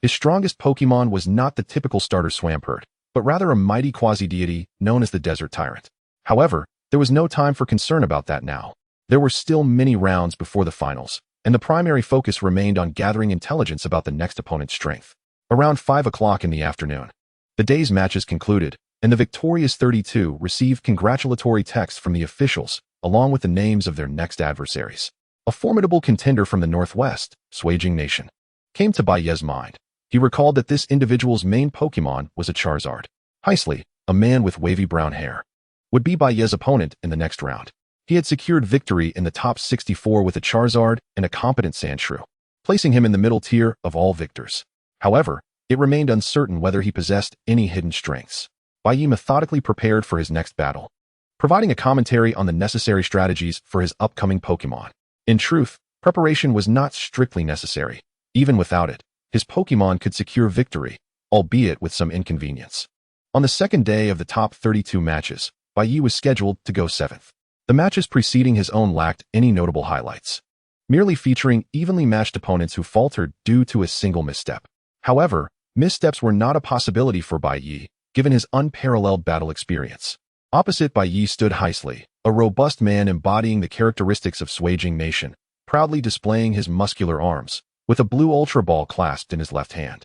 his strongest Pokémon was not the typical starter Swampert, but rather a mighty quasi-deity known as the Desert Tyrant. However, there was no time for concern about that now. There were still many rounds before the finals, and the primary focus remained on gathering intelligence about the next opponent's strength. Around 5 o'clock in the afternoon, the day's matches concluded, and the victorious 32 received congratulatory texts from the officials, along with the names of their next adversaries. A formidable contender from the northwest, Suijing Nation, came to Bai Ye's mind. He recalled that this individual's main Pokémon was a Charizard. Heisley, a man with wavy brown hair, would be Bai Ye's opponent in the next round. He had secured victory in the top 64 with a Charizard and a competent Sandshrew, placing him in the middle tier of all victors. However, it remained uncertain whether he possessed any hidden strengths. Bai Ye methodically prepared for his next battle, providing a commentary on the necessary strategies for his upcoming Pokémon. In truth, preparation was not strictly necessary. Even without it, his Pokémon could secure victory, albeit with some inconvenience. On the second day of the top 32 matches, Bai Ye was scheduled to go 7th. The matches preceding his own lacked any notable highlights, merely featuring evenly matched opponents who faltered due to a single misstep. However, missteps were not a possibility for Bai Ye, given his unparalleled battle experience. Opposite Bai Ye stood Hehe, a robust man embodying the characteristics of Suijing Nation, proudly displaying his muscular arms, with a blue Ultra Ball clasped in his left hand.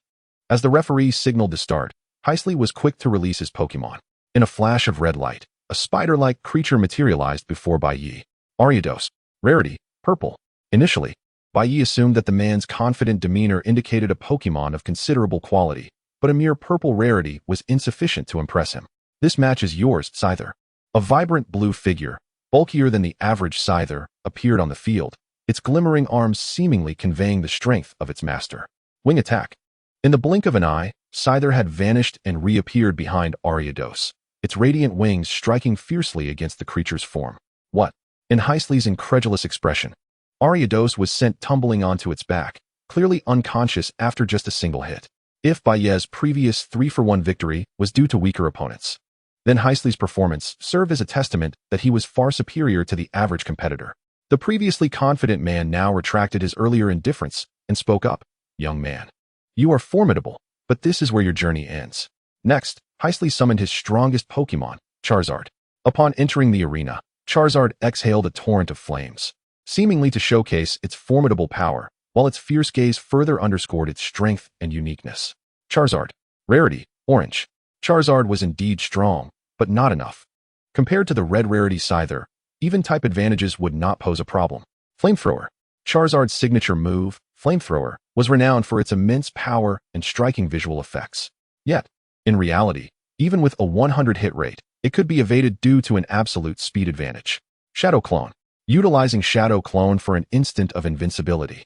As the referee signaled to start, Hehe was quick to release his Pokémon. In a flash of red light, a spider-like creature materialized before Bai Ye. Ariados. Rarity. Purple. Initially, Bai Ye assumed that the man's confident demeanor indicated a Pokémon of considerable quality, but a mere purple rarity was insufficient to impress him. This match is yours, Scyther. A vibrant blue figure, bulkier than the average Scyther, appeared on the field, its glimmering arms seemingly conveying the strength of its master. Wing attack. In the blink of an eye, Scyther had vanished and reappeared behind Ariados, its radiant wings striking fiercely against the creature's form. What? In Heisle's incredulous expression, Ariados was sent tumbling onto its back, clearly unconscious after just a single hit. If Bai Ye's previous 3-for-1 victory was due to weaker opponents, then Heisle's performance served as a testament that he was far superior to the average competitor. The previously confident man now retracted his earlier indifference and spoke up. Young man, you are formidable, but this is where your journey ends. Next, Heisle summoned his strongest Pokémon, Charizard. Upon entering the arena, Charizard exhaled a torrent of flames, seemingly to showcase its formidable power, while its fierce gaze further underscored its strength and uniqueness. Charizard. Rarity. Orange. Charizard was indeed strong, but not enough. Compared to the red rarity Scyther, even type advantages would not pose a problem. Flamethrower. Charizard's signature move, Flamethrower, was renowned for its immense power and striking visual effects. Yet, in reality, even with a 100 hit rate, it could be evaded due to an absolute speed advantage. Shadow Clone. Utilizing Shadow Clone for an instant of invincibility,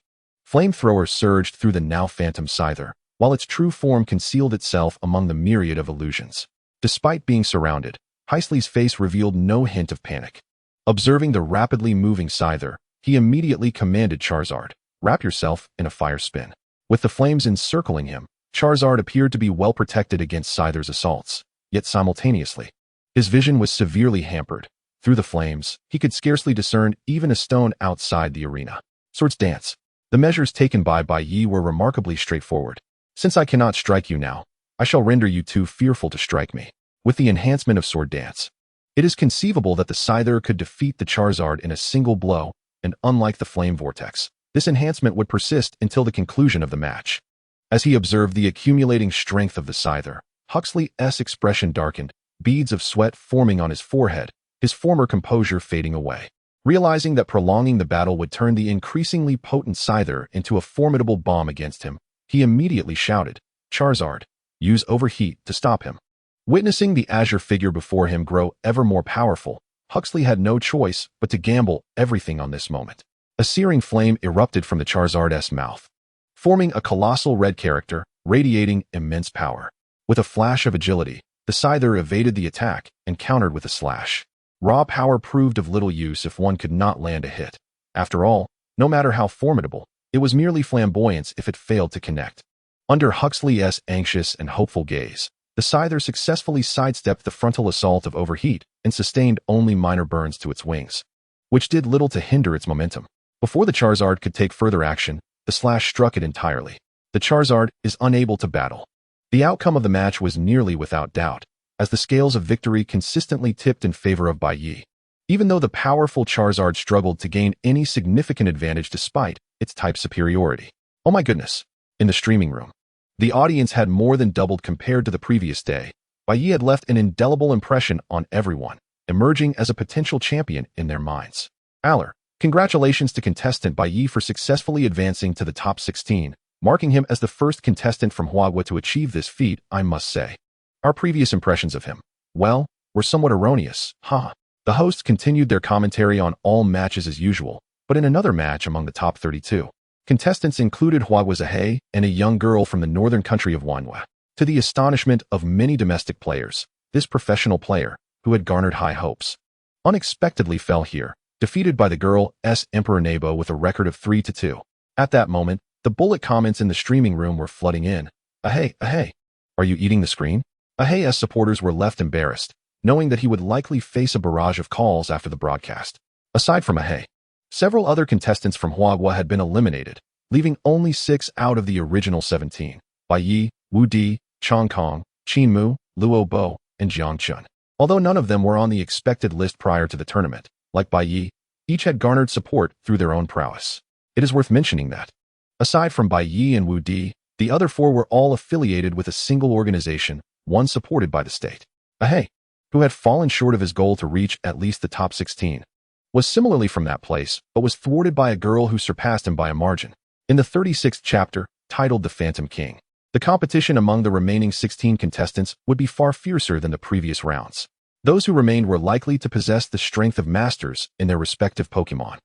Flamethrower surged through the now phantom Scyther, while its true form concealed itself among the myriad of illusions. Despite being surrounded, Heisle's face revealed no hint of panic. Observing the rapidly moving Scyther, he immediately commanded Charizard, wrap yourself in a fire spin. With the flames encircling him, Charizard appeared to be well protected against Scyther's assaults, yet simultaneously, his vision was severely hampered. Through the flames, he could scarcely discern even a stone outside the arena. Swords Dance. The measures taken by Bai Ye were remarkably straightforward. Since I cannot strike you now, I shall render you too fearful to strike me. With the enhancement of Sword Dance, it is conceivable that the Scyther could defeat the Charizard in a single blow, and unlike the Flame Vortex, this enhancement would persist until the conclusion of the match. As he observed the accumulating strength of the Scyther, Huxley's expression darkened, beads of sweat forming on his forehead, his former composure fading away. Realizing that prolonging the battle would turn the increasingly potent Scyther into a formidable bomb against him, he immediately shouted, Charizard, use Overheat to stop him. Witnessing the azure figure before him grow ever more powerful, Huxley had no choice but to gamble everything on this moment. A searing flame erupted from the Charizard's mouth, forming a colossal red character, radiating immense power. With a flash of agility, the Scyther evaded the attack and countered with a slash. Raw power proved of little use if one could not land a hit. After all, no matter how formidable, it was merely flamboyance if it failed to connect. Under Huxley's anxious and hopeful gaze, the Scyther successfully sidestepped the frontal assault of Overheat and sustained only minor burns to its wings, which did little to hinder its momentum. Before the Charizard could take further action, the slash struck it entirely. The Charizard is unable to battle. The outcome of the match was nearly without doubt, as the scales of victory consistently tipped in favor of Bai Ye. Even though the powerful Charizard struggled to gain any significant advantage despite its type superiority. Oh my goodness. In the streaming room, the audience had more than doubled compared to the previous day. Bai Ye had left an indelible impression on everyone, emerging as a potential champion in their minds. Aller, congratulations to contestant Bai Ye for successfully advancing to the top 16, marking him as the first contestant from Huagua to achieve this feat, I must say. Our previous impressions of him, well, were somewhat erroneous, huh? The hosts continued their commentary on all matches as usual, but in another match among the top 32, contestants included Huagua's Hehe and a young girl from the northern country of Wanhua. To the astonishment of many domestic players, this professional player, who had garnered high hopes, unexpectedly fell here, defeated by the girl's Emperor Nebo with a record of 3-2. At that moment, the bullet comments in the streaming room were flooding in. Hehe, are you eating the screen? Hehe's supporters were left embarrassed, knowing that he would likely face a barrage of calls after the broadcast. Aside from Hehe, several other contestants from Huagua had been eliminated, leaving only 6 out of the original 17: Bai Ye, Wu Di, Chong Kong, Qin Mu, Luo Bo, and Jiang Chun. Although none of them were on the expected list prior to the tournament, like Bai Ye, each had garnered support through their own prowess. It is worth mentioning that, aside from Bai Ye and Wu Di, the other 4 were all affiliated with a single organization, one supported by the state. Hehe, who had fallen short of his goal to reach at least the top 16, was similarly from that place, but was thwarted by a girl who surpassed him by a margin. In the 36th chapter, titled The Phantom King, the competition among the remaining 16 contestants would be far fiercer than the previous rounds. Those who remained were likely to possess the strength of masters in their respective Pokémon.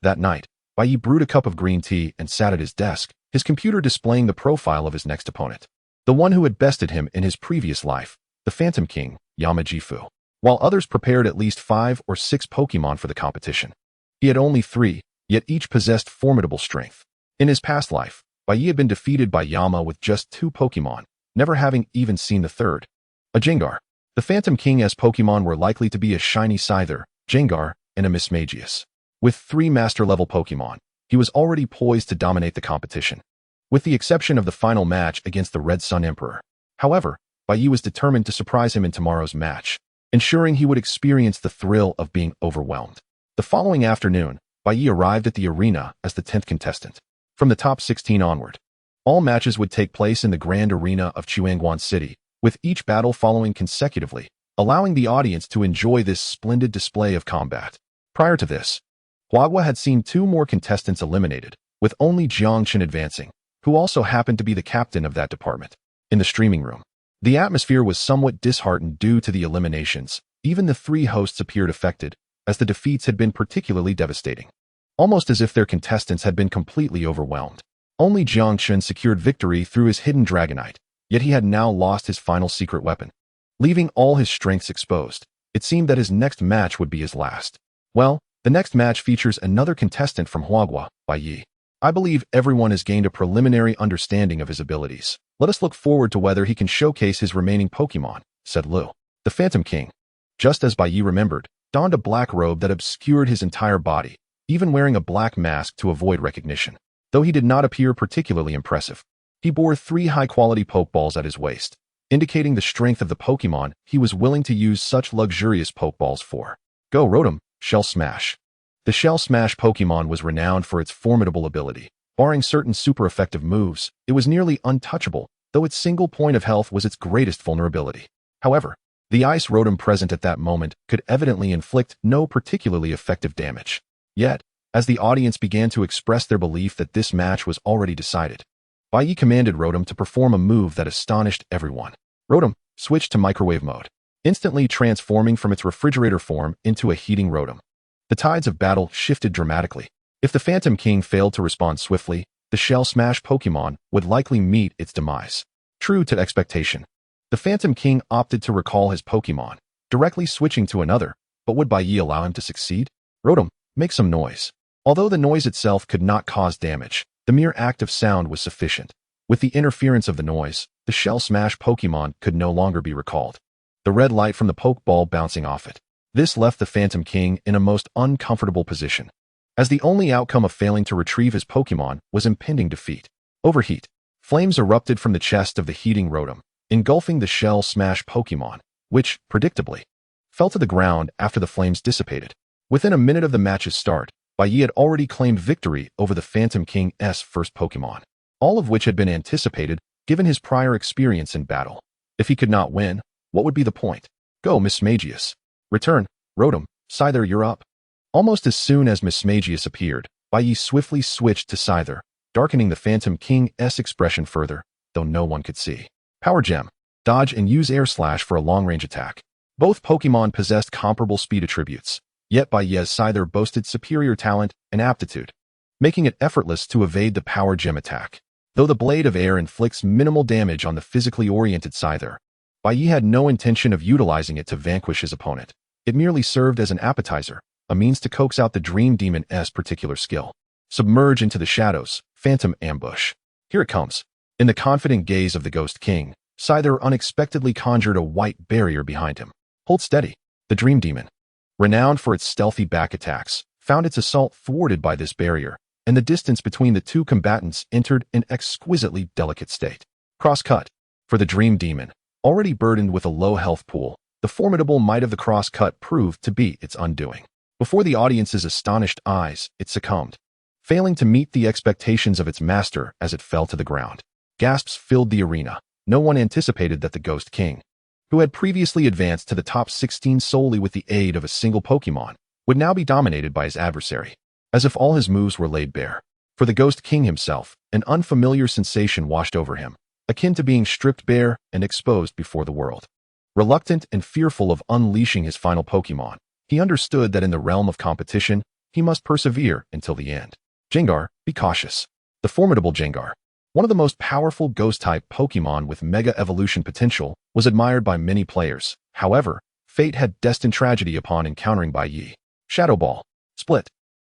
That night, Bai Ye brewed a cup of green tea and sat at his desk, his computer displaying the profile of his next opponent, the one who had bested him in his previous life, the Phantom King, Yamajifu. While others prepared at least 5 or 6 Pokémon for the competition, he had only 3, yet each possessed formidable strength. In his past life, Bai Ye had been defeated by Yama with just 2 Pokémon, never having even seen the third, a Jengar. The Phantom King's Pokémon were likely to be a shiny Scyther, Jengar, and a Mismagius. With 3 master-level Pokémon, he was already poised to dominate the competition, with the exception of the final match against the Red Sun Emperor. However, Bai Ye was determined to surprise him in tomorrow's match, ensuring he would experience the thrill of being overwhelmed. The following afternoon, Bai Ye arrived at the arena as the 10th contestant. From the top 16 onward, all matches would take place in the Grand Arena of Chuangguan City, with each battle following consecutively, allowing the audience to enjoy this splendid display of combat. Prior to this, Huagua had seen 2 more contestants eliminated, with only Jiang Chen advancing, who also happened to be the captain of that department. In the streaming room, the atmosphere was somewhat disheartened due to the eliminations. Even the 3 hosts appeared affected, as the defeats had been particularly devastating, almost as if their contestants had been completely overwhelmed. Only Jiang Chen secured victory through his hidden Dragonite, yet he had now lost his final secret weapon, leaving all his strengths exposed. It seemed that his next match would be his last. Well, the next match features another contestant from Huagua, Bai Ye. I believe everyone has gained a preliminary understanding of his abilities. Let us look forward to whether he can showcase his remaining Pokémon, said Lu. The Phantom King, just as Bai Ye remembered, donned a black robe that obscured his entire body, even wearing a black mask to avoid recognition. Though he did not appear particularly impressive, he bore 3 high-quality Pokeballs at his waist, indicating the strength of the Pokémon he was willing to use such luxurious Pokeballs for. Go Rotom, Shell Smash. The Shell Smash Pokémon was renowned for its formidable ability. Barring certain super effective moves, it was nearly untouchable, though its single point of health was its greatest vulnerability. However, the Ice Rotom present at that moment could evidently inflict no particularly effective damage. Yet, as the audience began to express their belief that this match was already decided, Bai Ye commanded Rotom to perform a move that astonished everyone. Rotom switched to microwave mode, instantly transforming from its refrigerator form into a heating Rotom. The tides of battle shifted dramatically. If the Phantom King failed to respond swiftly, the Shell Smash Pokémon would likely meet its demise. True to expectation, the Phantom King opted to recall his Pokémon, directly switching to another, but would Bai Ye allow him to succeed? Rotom, make some noise. Although the noise itself could not cause damage, the mere act of sound was sufficient. With the interference of the noise, the Shell Smash Pokémon could no longer be recalled, the red light from the Pokeball bouncing off it. This left the Phantom King in a most uncomfortable position, as the only outcome of failing to retrieve his Pokémon was impending defeat. Overheat. Flames erupted from the chest of the heating Rotom, engulfing the Shell Smash Pokémon, which, predictably, fell to the ground after the flames dissipated. Within a minute of the match's start, Bai Ye had already claimed victory over the Phantom King's first Pokémon, all of which had been anticipated given his prior experience in battle. If he could not win, what would be the point? Go, Mismagius. Return, Rotom, Scyther, you're up. Almost as soon as Mismagius appeared, Bai Ye swiftly switched to Scyther, darkening the Phantom King's expression further, though no one could see. Power Gem. Dodge and use Air Slash for a long-range attack. Both Pokémon possessed comparable speed attributes, yet Bai Ye's Scyther boasted superior talent and aptitude, making it effortless to evade the Power Gem attack. Though the Blade of Air inflicts minimal damage on the physically oriented Scyther, Bai Ye had no intention of utilizing it to vanquish his opponent. It merely served as an appetizer, a means to coax out the Dream Demon's particular skill. Submerge into the shadows, Phantom Ambush. Here it comes. In the confident gaze of the Ghost King, Scyther unexpectedly conjured a white barrier behind him. Hold steady. The Dream Demon, renowned for its stealthy back attacks, found its assault thwarted by this barrier, and the distance between the two combatants entered an exquisitely delicate state. Cross-cut. For the Dream Demon, already burdened with a low health pool, the formidable might of the cross-cut proved to be its undoing. Before the audience's astonished eyes, it succumbed, failing to meet the expectations of its master as it fell to the ground. Gasps filled the arena. No one anticipated that the Ghost King, who had previously advanced to the top 16 solely with the aid of a single Pokémon, would now be dominated by his adversary, as if all his moves were laid bare. For the Ghost King himself, an unfamiliar sensation washed over him, akin to being stripped bare and exposed before the world. Reluctant and fearful of unleashing his final Pokémon, he understood that in the realm of competition, he must persevere until the end. Gengar, be cautious. The formidable Gengar, one of the most powerful Ghost-type Pokémon with Mega Evolution potential, was admired by many players. However, fate had destined tragedy upon encountering Bai Ye. Shadow Ball. Split.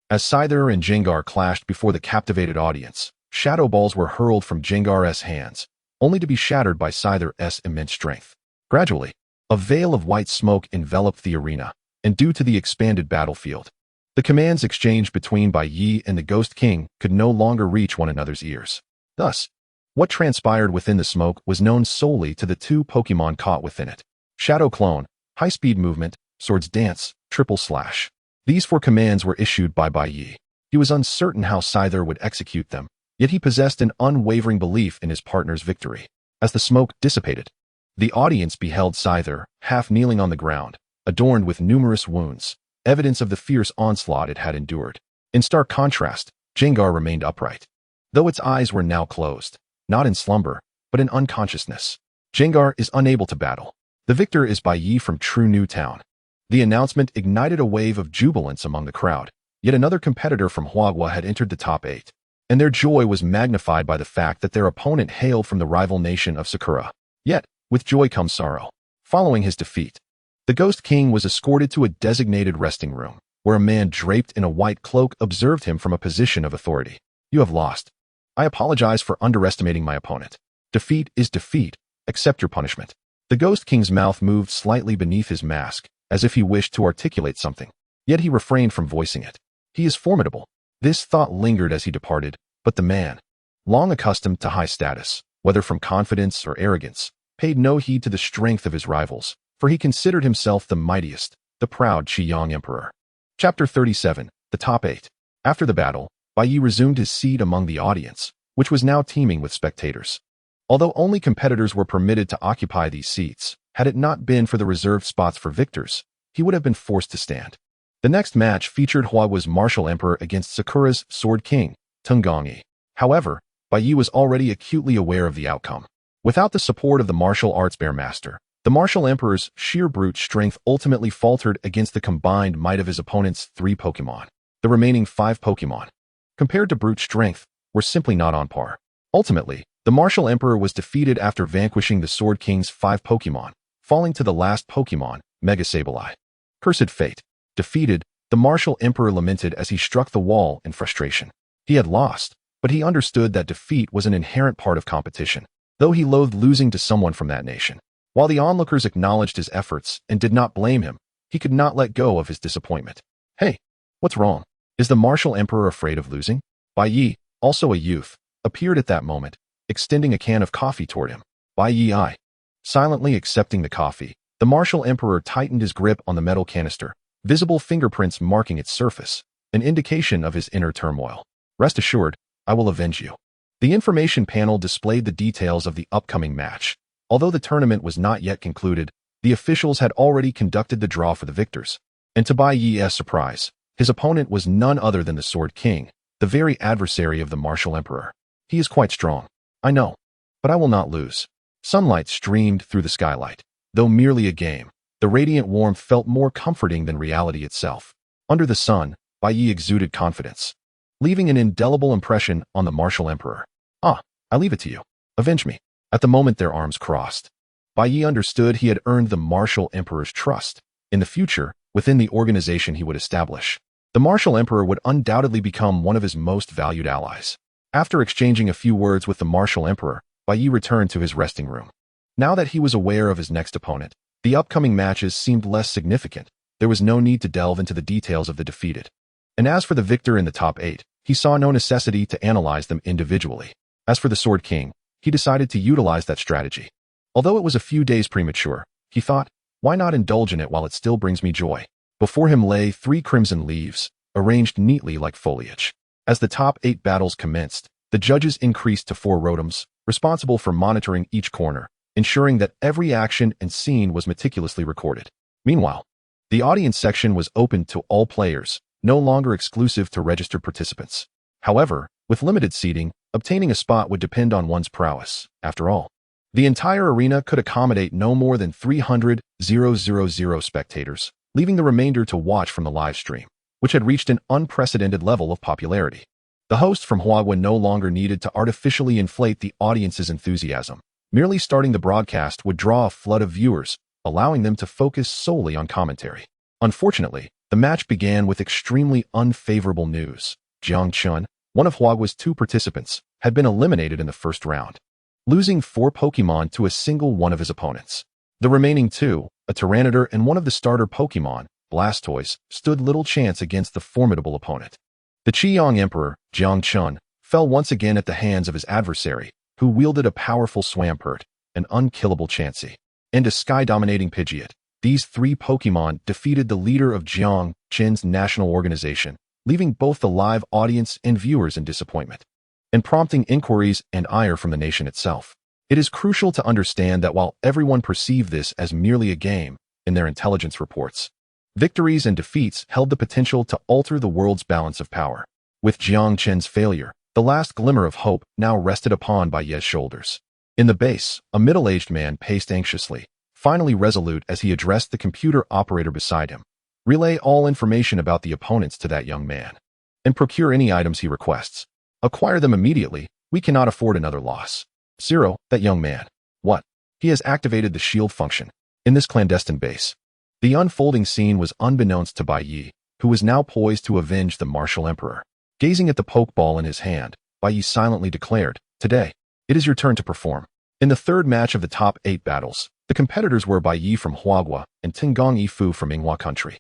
As Scyther and Gengar clashed before the captivated audience, Shadow Balls were hurled from Gengar's hands, only to be shattered by Scyther's immense strength. Gradually, a veil of white smoke enveloped the arena, and due to the expanded battlefield, the commands exchanged between Bai Ye and the Ghost King could no longer reach one another's ears. Thus, what transpired within the smoke was known solely to the two Pokémon caught within it. Shadow Clone, High-Speed Movement, Swords Dance, Triple Slash. These 4 commands were issued by Bai Ye. He was uncertain how Scyther would execute them, yet he possessed an unwavering belief in his partner's victory. As the smoke dissipated, the audience beheld Scyther, half kneeling on the ground, adorned with numerous wounds, evidence of the fierce onslaught it had endured. In stark contrast, Gengar remained upright, though its eyes were now closed, not in slumber, but in unconsciousness. Gengar is unable to battle. The victor is Bai Ye from True New Town. The announcement ignited a wave of jubilance among the crowd. Yet another competitor from Huagua had entered the top 8, and their joy was magnified by the fact that their opponent hailed from the rival nation of Sakura. Yet, with joy comes sorrow. Following his defeat, the Ghost King was escorted to a designated resting room, where a man draped in a white cloak observed him from a position of authority. You have lost. I apologize for underestimating my opponent. Defeat is defeat. Accept your punishment. The Ghost King's mouth moved slightly beneath his mask, as if he wished to articulate something. Yet he refrained from voicing it. He is formidable. This thought lingered as he departed, but the man, long accustomed to high status, whether from confidence or arrogance, paid no heed to the strength of his rivals, for he considered himself the mightiest, the proud Qiyang Emperor. Chapter 37. The Top 8. After the battle, Bai Ye resumed his seat among the audience, which was now teeming with spectators. Although only competitors were permitted to occupy these seats, had it not been for the reserved spots for victors, he would have been forced to stand. The next match featured Huagua's Martial Emperor against Sakura's Sword King, Tungongyi. However, Bai Ye was already acutely aware of the outcome. Without the support of the martial arts Bear Master, the Martial Emperor's sheer brute strength ultimately faltered against the combined might of his opponent's 3 Pokémon. The remaining 5 Pokémon, compared to brute strength, were simply not on par. Ultimately, the Martial Emperor was defeated after vanquishing the Sword King's 5 Pokémon, falling to the last Pokémon, Mega Sableye. Cursed fate. Defeated, the Martial Emperor lamented as he struck the wall in frustration. He had lost, but he understood that defeat was an inherent part of competition, though he loathed losing to someone from that nation. While the onlookers acknowledged his efforts and did not blame him, he could not let go of his disappointment. Hey, what's wrong? Is the Martial Emperor afraid of losing? Bai Ye, also a youth, appeared at that moment, extending a can of coffee toward him. Bai Ye, silently accepting the coffee, the Martial Emperor tightened his grip on the metal canister, visible fingerprints marking its surface, an indication of his inner turmoil. Rest assured, I will avenge you. The information panel displayed the details of the upcoming match. Although the tournament was not yet concluded, the officials had already conducted the draw for the victors. And to Bai Ye's surprise, his opponent was none other than the Sword King, the very adversary of the Martial Emperor. He is quite strong, I know, but I will not lose. Sunlight streamed through the skylight. Though merely a game, the radiant warmth felt more comforting than reality itself. Under the sun, Bai Ye exuded confidence, leaving an indelible impression on the Martial Emperor. I leave it to you. Avenge me. At the moment their arms crossed, Bai Ye understood he had earned the Martial Emperor's trust. In the future, within the organization he would establish, the Martial Emperor would undoubtedly become one of his most valued allies. After exchanging a few words with the Martial Emperor, Bai Ye returned to his resting room. Now that he was aware of his next opponent, The upcoming matches seemed less significant. There was no need to delve into the details of the defeated. And as for the victor in the top 8, he saw no necessity to analyze them individually. As for the Sword King, he decided to utilize that strategy. Although it was a few days premature, he thought, why not indulge in it while it still brings me joy? Before him lay 3 crimson leaves, arranged neatly like foliage. As the top 8 battles commenced, the judges increased to 4 rotoms, responsible for monitoring each corner, ensuring that every action and scene was meticulously recorded. Meanwhile, the audience section was open to all players, no longer exclusive to registered participants. However, with limited seating, obtaining a spot would depend on one's prowess. After all, the entire arena could accommodate no more than 300,000 spectators, leaving the remainder to watch from the live stream, which had reached an unprecedented level of popularity. The host from Huagua no longer needed to artificially inflate the audience's enthusiasm. Merely starting the broadcast would draw a flood of viewers, allowing them to focus solely on commentary. Unfortunately, the match began with extremely unfavorable news. Jiang Chun, one of Huagua's 2 participants, had been eliminated in the first round, losing 4 Pokémon to a single one of his opponents. The remaining 2, a Tyranitar and one of the starter Pokémon, Blastoise, stood little chance against the formidable opponent. The Qiyang Emperor, Jiang Chun, fell once again at the hands of his adversary, who wielded a powerful Swampert, an unkillable Chansey, and a sky-dominating Pidgeot. These 3 Pokémon defeated the leader of Jiang Chun's national organization, leaving both the live audience and viewers in disappointment, and prompting inquiries and ire from the nation itself. It is crucial to understand that while everyone perceived this as merely a game, in their intelligence reports, victories and defeats held the potential to alter the world's balance of power. With Jiang Chun's failure, the last glimmer of hope now rested upon Bai Ye's shoulders. In the base, a middle-aged man paced anxiously, finally resolute as he addressed the computer operator beside him. Relay all information about the opponents to that young man, and procure any items he requests. Acquire them immediately. We cannot afford another loss. Zero, that young man. What? He has activated the shield function. In this clandestine base, the unfolding scene was unbeknownst to Bai Ye, who was now poised to avenge the martial emperor. Gazing at the pokeball in his hand, Bai Ye silently declared, "Today, it is your turn to perform." In the third match of the top 8 battles, the competitors were Bai Ye from Huagua and Tinggong Yifu from Yinghua country.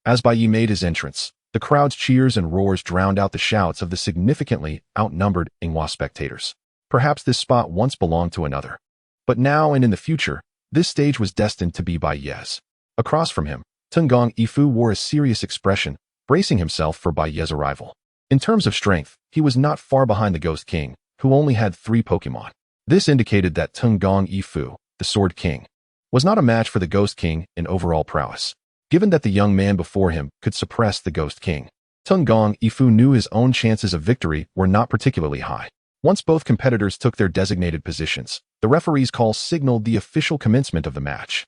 As Bai Ye made his entrance, the crowd's cheers and roars drowned out the shouts of the significantly outnumbered Yinghua spectators. Perhaps this spot once belonged to another, but now and in the future, this stage was destined to be Bai Ye's. Across from him, Tinggong Yifu wore a serious expression, bracing himself for Bai Ye's arrival. In terms of strength, he was not far behind the Ghost King, who only had 3 Pokémon. This indicated that Tinggong Yifu, the Sword King, was not a match for the Ghost King in overall prowess. Given that the young man before him could suppress the Ghost King, Tinggong Yifu knew his own chances of victory were not particularly high. Once both competitors took their designated positions, the referee's call signaled the official commencement of the match.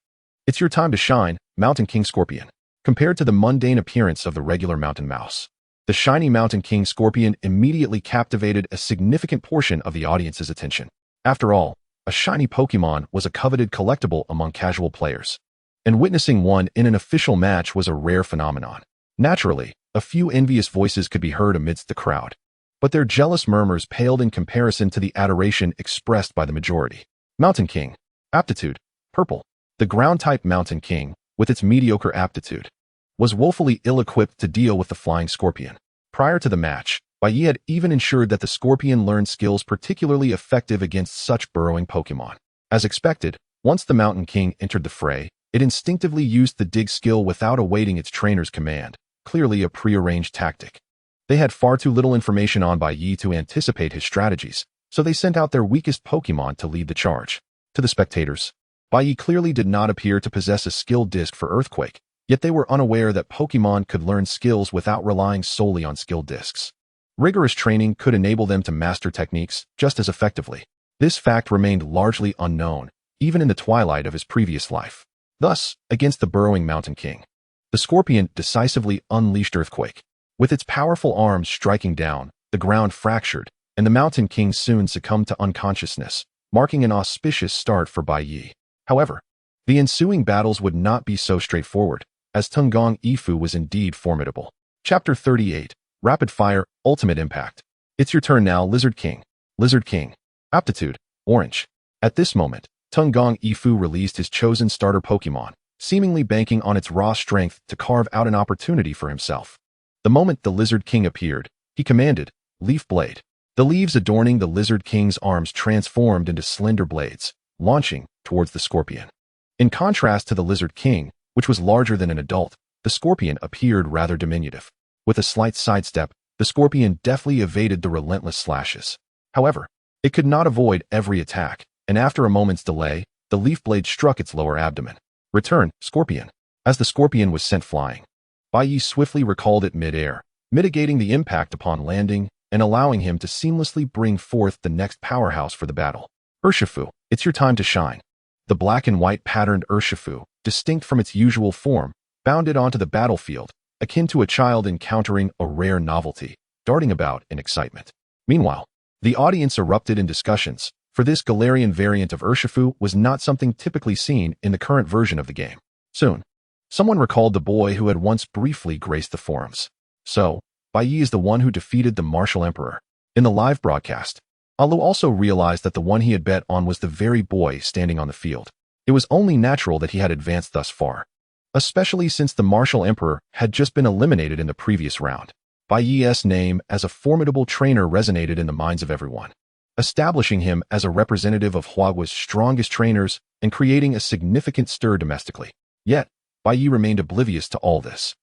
It's your time to shine, Mountain King Scorpion. Compared to the mundane appearance of the regular Mountain Mouse, the shiny Mountain King Scorpion immediately captivated a significant portion of the audience's attention. After all, a shiny Pokémon was a coveted collectible among casual players, and witnessing one in an official match was a rare phenomenon. Naturally, a few envious voices could be heard amidst the crowd, but their jealous murmurs paled in comparison to the adoration expressed by the majority. Mountain King. Aptitude. Purple. The ground-type Mountain King, with its mediocre aptitude, was woefully ill-equipped to deal with the flying Scorpion. Prior to the match, Bai Ye had even ensured that the Scorpion learned skills particularly effective against such burrowing Pokémon. As expected, once the Mountain King entered the fray, it instinctively used the dig skill without awaiting its trainer's command, clearly a prearranged tactic. They had far too little information on Bai Ye to anticipate his strategies, so they sent out their weakest Pokémon to lead the charge. To the spectators, Bai Ye clearly did not appear to possess a skill disc for Earthquake, yet they were unaware that Pokémon could learn skills without relying solely on skill discs. Rigorous training could enable them to master techniques just as effectively. This fact remained largely unknown, even in the twilight of his previous life. Thus, against the burrowing Mountain King, the Scorpion decisively unleashed Earthquake. With its powerful arms striking down, the ground fractured, and the Mountain King soon succumbed to unconsciousness, marking an auspicious start for Bai Ye. However, the ensuing battles would not be so straightforward, as Tinggong Yifu was indeed formidable. Chapter 38. Rapid Fire, Ultimate Impact. It's your turn now, Lizard King. Lizard King. Aptitude. Orange. At this moment, Tunggong Ifu released his chosen starter Pokemon, seemingly banking on its raw strength to carve out an opportunity for himself. The moment the Lizard King appeared, he commanded, Leaf Blade. The leaves adorning the Lizard King's arms transformed into slender blades, launching towards the Scorpion. In contrast to the Lizard King, which was larger than an adult, the Scorpion appeared rather diminutive. With a slight sidestep, the Scorpion deftly evaded the relentless slashes. However, it could not avoid every attack, and after a moment's delay, the leaf blade struck its lower abdomen. Return, Scorpion. As the Scorpion was sent flying, Bai Ye swiftly recalled it mid-air, mitigating the impact upon landing and allowing him to seamlessly bring forth the next powerhouse for the battle. Urshifu, it's your time to shine. The black and white patterned Urshifu, distinct from its usual form, bounded onto the battlefield, akin to a child encountering a rare novelty, darting about in excitement. Meanwhile, the audience erupted in discussions, for this Galarian variant of Urshifu was not something typically seen in the current version of the game. Soon, someone recalled the boy who had once briefly graced the forums. So, Bai Ye is the one who defeated the Martial Emperor. In the live broadcast, Alu also realized that the one he had bet on was the very boy standing on the field. It was only natural that he had advanced thus far, especially since the Martial Emperor had just been eliminated in the previous round. Bai Ye's name as a formidable trainer resonated in the minds of everyone, establishing him as a representative of Huagua's strongest trainers and creating a significant stir domestically. Yet, Bai Ye remained oblivious to all this,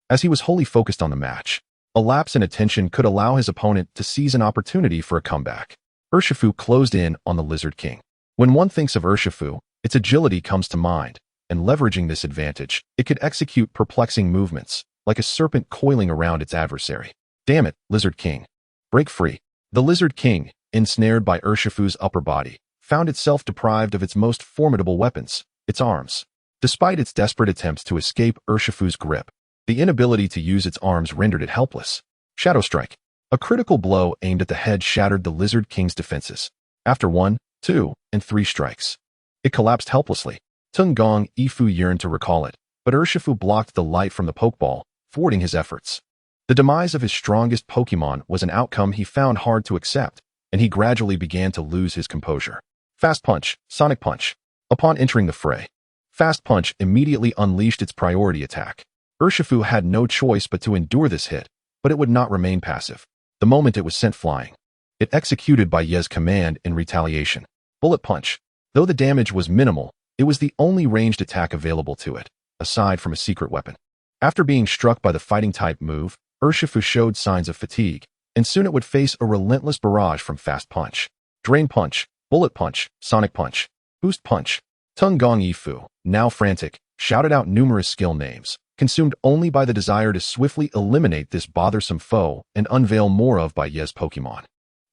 as he was wholly focused on the match. A lapse in attention could allow his opponent to seize an opportunity for a comeback. Urshifu closed in on the Lizard King. When one thinks of Urshifu, its agility comes to mind, and leveraging this advantage, it could execute perplexing movements, like a serpent coiling around its adversary. Damn it, Lizard King. Break free. The Lizard King, ensnared by Urshifu's upper body, found itself deprived of its most formidable weapons, its arms. Despite its desperate attempts to escape Urshifu's grip, the inability to use its arms rendered it helpless. Shadow Strike. A critical blow aimed at the head shattered the Lizard King's defenses. After 1, 2, and 3 strikes, it collapsed helplessly. Tunggong Ifu yearned to recall it, but Urshifu blocked the light from the Pokeball, thwarting his efforts. The demise of his strongest Pokemon was an outcome he found hard to accept, and he gradually began to lose his composure. Fast Punch, Sonic Punch. Upon entering the fray, Fast Punch immediately unleashed its priority attack. Urshifu had no choice but to endure this hit, but it would not remain passive. The moment it was sent flying, it executed Bai Ye's command in retaliation. Bullet Punch. Though the damage was minimal, it was the only ranged attack available to it, aside from a secret weapon. After being struck by the fighting-type move, Urshifu showed signs of fatigue, and soon it would face a relentless barrage from Fast Punch. Drain Punch, Bullet Punch, Sonic Punch, Boost Punch. Tunggong Ifu, now frantic, shouted out numerous skill names, consumed only by the desire to swiftly eliminate this bothersome foe and unveil more of Bai Ye's Pokemon.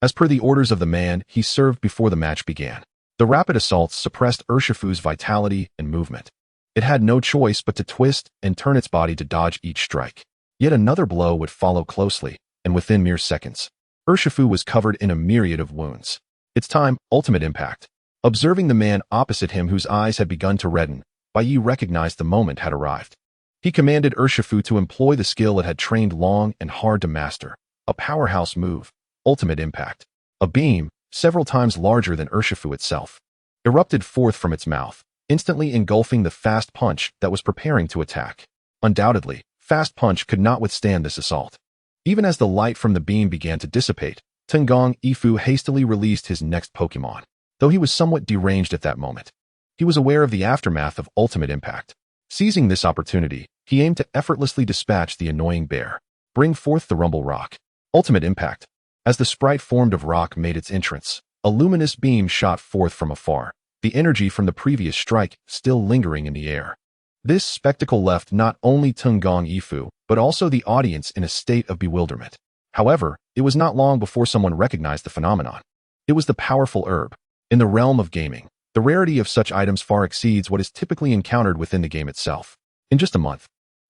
As per the orders of the man he served before the match began, the rapid assaults suppressed Urshifu's vitality and movement. It had no choice but to twist and turn its body to dodge each strike. Yet another blow would follow closely, and within mere seconds, Urshifu was covered in a myriad of wounds. It's time, Ultimate Impact. Observing the man opposite him whose eyes had begun to redden, Bai Ye recognized the moment had arrived. He commanded Urshifu to employ the skill it had trained long and hard to master, a powerhouse move, Ultimate Impact. A beam, several times larger than Urshifu itself, erupted forth from its mouth, instantly engulfing the Fast Punch that was preparing to attack. Undoubtedly, Fast Punch could not withstand this assault. Even as the light from the beam began to dissipate, Tunggong Ifu hastily released his next Pokemon. Though he was somewhat deranged at that moment, he was aware of the aftermath of Ultimate Impact. Seizing this opportunity, he aimed to effortlessly dispatch the annoying bear. Bring forth the Rumble Rock. Ultimate Impact. As the sprite formed of rock made its entrance, a luminous beam shot forth from afar, the energy from the previous strike still lingering in the air. This spectacle left not only Tunggong Ifu, but also the audience in a state of bewilderment. However, it was not long before someone recognized the phenomenon. It was the powerful herb. In the realm of gaming, the rarity of such items far exceeds what is typically encountered within the game itself. In just a month,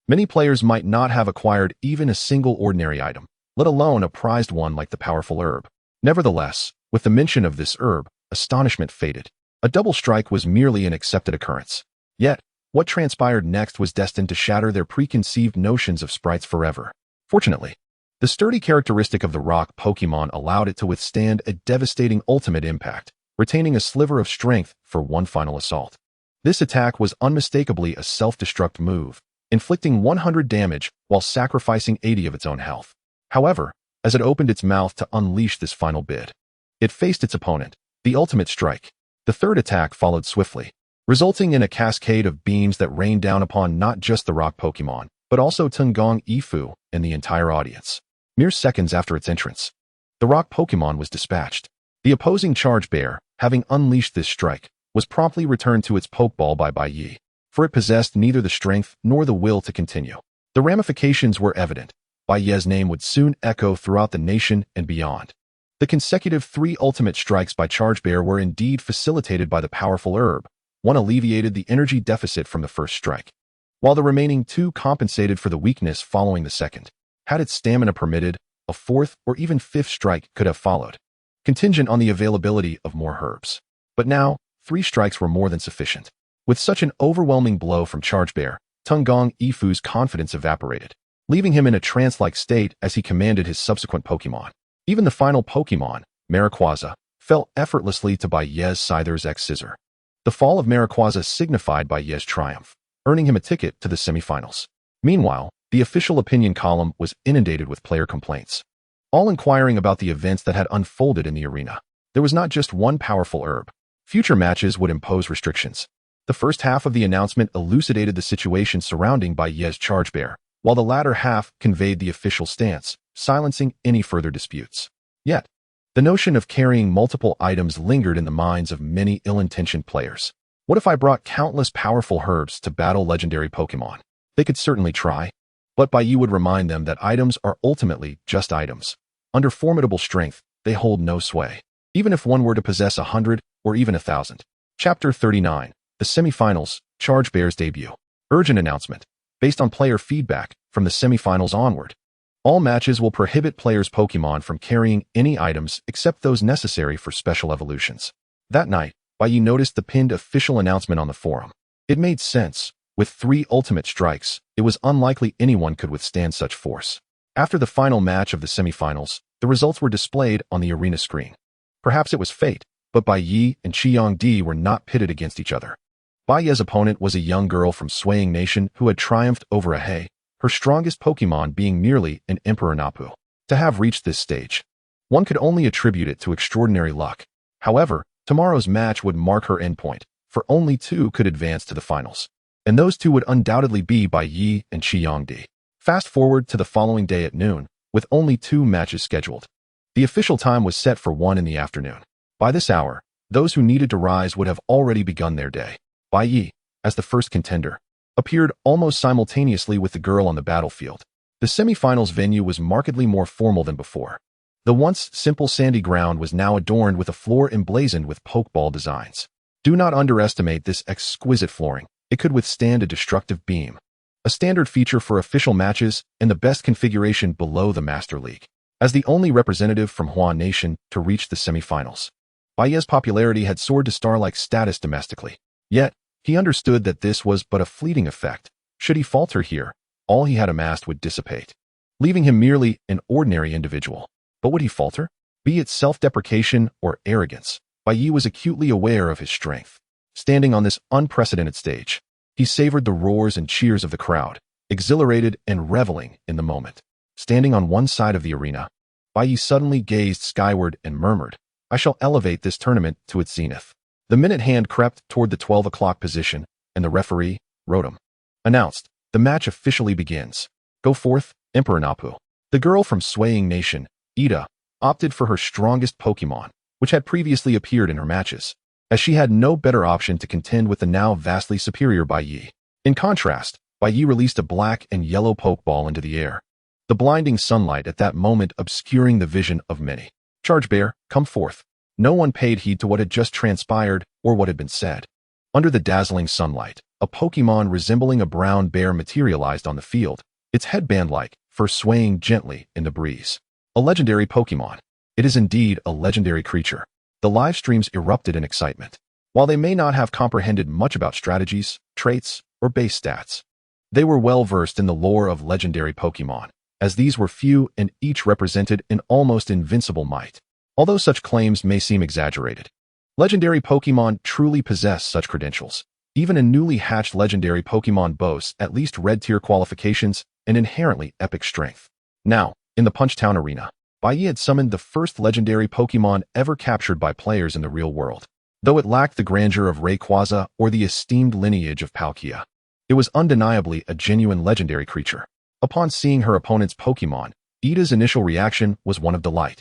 many players might not have acquired even a single ordinary item, let alone a prized one like the powerful herb. Nevertheless, with the mention of this herb, astonishment faded. A double strike was merely an accepted occurrence. Yet, what transpired next was destined to shatter their preconceived notions of sprites forever. Fortunately, the sturdy characteristic of the rock Pokemon allowed it to withstand a devastating Ultimate Impact, retaining a sliver of strength for one final assault. This attack was unmistakably a self-destruct move, inflicting 100 damage while sacrificing 80 of its own health. However, as it opened its mouth to unleash this final bid, it faced its opponent, the ultimate strike. The third attack followed swiftly, resulting in a cascade of beams that rained down upon not just the rock Pokémon, but also Tungong Ifu and the entire audience. Mere seconds after its entrance, the rock Pokémon was dispatched. The opposing Charge Bear, having unleashed this strike, was promptly returned to its Pokeball by Bai Ye, for it possessed neither the strength nor the will to continue. The ramifications were evident. Bai Ye's name would soon echo throughout the nation and beyond. The consecutive 3 ultimate strikes by Charge Bear were indeed facilitated by the powerful herb. One alleviated the energy deficit from the first strike, while the remaining 2 compensated for the weakness following the second. Had its stamina permitted, a 4th or even 5th strike could have followed, contingent on the availability of more herbs. But now, 3 strikes were more than sufficient. With such an overwhelming blow from Charge Bear, Tungong Ifu's confidence evaporated, leaving him in a trance-like state as he commanded his subsequent Pokémon. Even the final Pokémon, Mariquaza, fell effortlessly to Bai Ye's Scyther's X-Scissor. The fall of Mariquaza signified Bai Ye's triumph, earning him a ticket to the semifinals. Meanwhile, the official opinion column was inundated with player complaints, all inquiring about the events that had unfolded in the arena. There was not just one powerful herb. Future matches would impose restrictions. The first half of the announcement elucidated the situation surrounding Bai Ye's Charge Bear, while the latter half conveyed the official stance, silencing any further disputes. Yet, the notion of carrying multiple items lingered in the minds of many ill-intentioned players. What if I brought countless powerful herbs to battle legendary Pokémon? They could certainly try, but Bai Ye would remind them that items are ultimately just items. Under formidable strength, they hold no sway, even if one were to possess 100 or even 1,000. Chapter 39. The Semifinals, Charge Bear's Debut. Urgent announcement. Based on player feedback, from the semifinals onward, all matches will prohibit players' Pokémon from carrying any items except those necessary for special evolutions. That night, Bai Ye noticed the pinned official announcement on the forum. It made sense. With 3 ultimate strikes, it was unlikely anyone could withstand such force. After the final match of the semifinals, the results were displayed on the arena screen. Perhaps it was fate, but Bai Ye and Qiangdi were not pitted against each other. Bai Ye's opponent was a young girl from Swaying Nation who had triumphed over Hehe, her strongest Pokémon being merely an Emperor Napu. To have reached this stage, one could only attribute it to extraordinary luck. However, tomorrow's match would mark her endpoint, for only 2 could advance to the finals, and those 2 would undoubtedly be Bai Ye and Qiangdi. Fast forward to the following day at noon, with only 2 matches scheduled. The official time was set for 1 in the afternoon. By this hour, those who needed to rise would have already begun their day. Bai Ye, as the first contender, appeared almost simultaneously with the girl on the battlefield. The semifinals venue was markedly more formal than before. The once simple sandy ground was now adorned with a floor emblazoned with Pokeball designs. Do not underestimate this exquisite flooring. It could withstand a destructive beam. A standard feature for official matches and the best configuration below the Master League. As the only representative from Hua Nation to reach the semifinals, Bai Ye's popularity had soared to star-like status domestically. Yet, he understood that this was but a fleeting effect. Should he falter here, all he had amassed would dissipate, leaving him merely an ordinary individual. But would he falter? Be it self-deprecation or arrogance, Bai Ye was acutely aware of his strength. Standing on this unprecedented stage, he savored the roars and cheers of the crowd, exhilarated and reveling in the moment. Standing on one side of the arena, Bai Ye suddenly gazed skyward and murmured, "I shall elevate this tournament to its zenith." The minute hand crept toward the 12 o'clock position, and the referee, Rotom, announced, "The match officially begins. Go forth, Emperor Napu." The girl from Swaying Nation, Ida, opted for her strongest Pokémon, which had previously appeared in her matches, as she had no better option to contend with the now vastly superior Bai Ye. In contrast, Bai Ye released a black and yellow Pokeball into the air, the blinding sunlight at that moment obscuring the vision of many. "Charge Bear, come forth." No one paid heed to what had just transpired or what had been said. Under the dazzling sunlight, a Pokémon resembling a brown bear materialized on the field, its headband-like fur swaying gently in the breeze. A legendary Pokémon. It is indeed a legendary creature. The live streams erupted in excitement. While they may not have comprehended much about strategies, traits, or base stats, they were well versed in the lore of legendary Pokémon, as these were few and each represented an almost invincible might. Although such claims may seem exaggerated, Legendary Pokémon truly possess such credentials. Even a newly hatched legendary Pokémon boasts at least red-tier qualifications and inherently epic strength. Now, in the Punch-Town arena, Bai Ye had summoned the first legendary Pokémon ever captured by players in the real world. Though it lacked the grandeur of Rayquaza or the esteemed lineage of Palkia, it was undeniably a genuine legendary creature. Upon seeing her opponent's Pokémon, Ida's initial reaction was one of delight,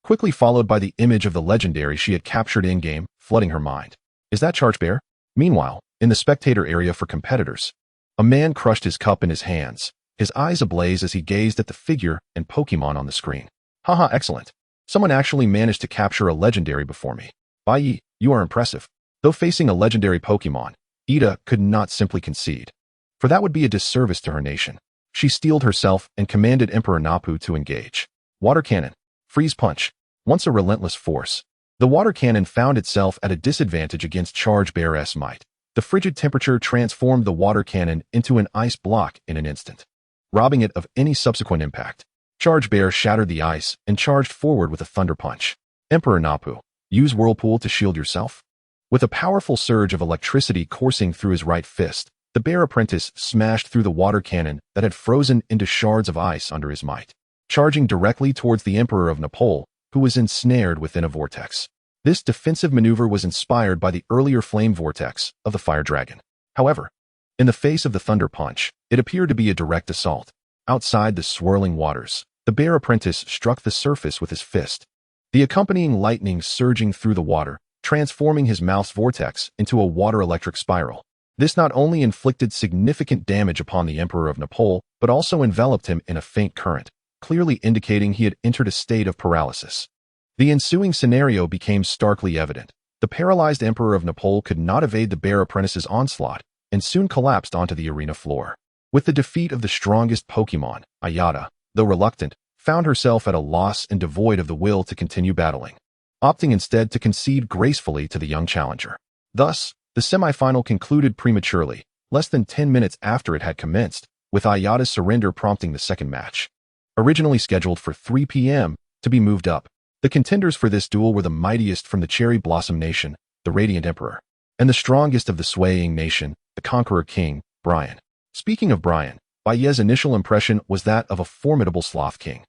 quickly followed by the image of the legendary she had captured in-game, flooding her mind. Is that Chargebear? Meanwhile, in the spectator area for competitors, a man crushed his cup in his hands, his eyes ablaze as he gazed at the figure and Pokémon on the screen. Haha, excellent. Someone actually managed to capture a legendary before me. Bai Ye, you are impressive. Though facing a legendary Pokémon, Ida could not simply concede, for that would be a disservice to her nation. She steeled herself and commanded Emperor Napu to engage. Water Cannon. Freeze Punch. Once a relentless force, the water cannon found itself at a disadvantage against Chargebear's might. The frigid temperature transformed the water cannon into an ice block in an instant, robbing it of any subsequent impact. Chargebear shattered the ice and charged forward with a thunder punch. Emperor Napu, use Whirlpool to shield yourself. With a powerful surge of electricity coursing through his right fist, the bear apprentice smashed through the water cannon that had frozen into shards of ice under his might, charging directly towards the Emperor of Nepal, who was ensnared within a vortex. This defensive maneuver was inspired by the earlier flame vortex of the fire dragon. However, in the face of the thunder punch, it appeared to be a direct assault. Outside the swirling waters, the bear apprentice struck the surface with his fist, the accompanying lightning surging through the water, transforming his mouth's vortex into a water-electric spiral. This not only inflicted significant damage upon the Emperor of Nepal, but also enveloped him in a faint current, clearly indicating he had entered a state of paralysis. The ensuing scenario became starkly evident. The paralyzed Emperor of Nepal could not evade the bear apprentice's onslaught and soon collapsed onto the arena floor. With the defeat of the strongest Pokémon, Ayada, though reluctant, found herself at a loss and devoid of the will to continue battling, opting instead to concede gracefully to the young challenger. Thus, the semifinal concluded prematurely, less than 10 minutes after it had commenced, with Ayada's surrender prompting the second match, originally scheduled for 3 p.m., to be moved up. The contenders for this duel were the mightiest from the Cherry Blossom Nation, the Radiant Emperor, and the strongest of the Swaying Nation, the Conqueror King, Brian. Speaking of Brian, Bai Ye's initial impression was that of a formidable Sloth King,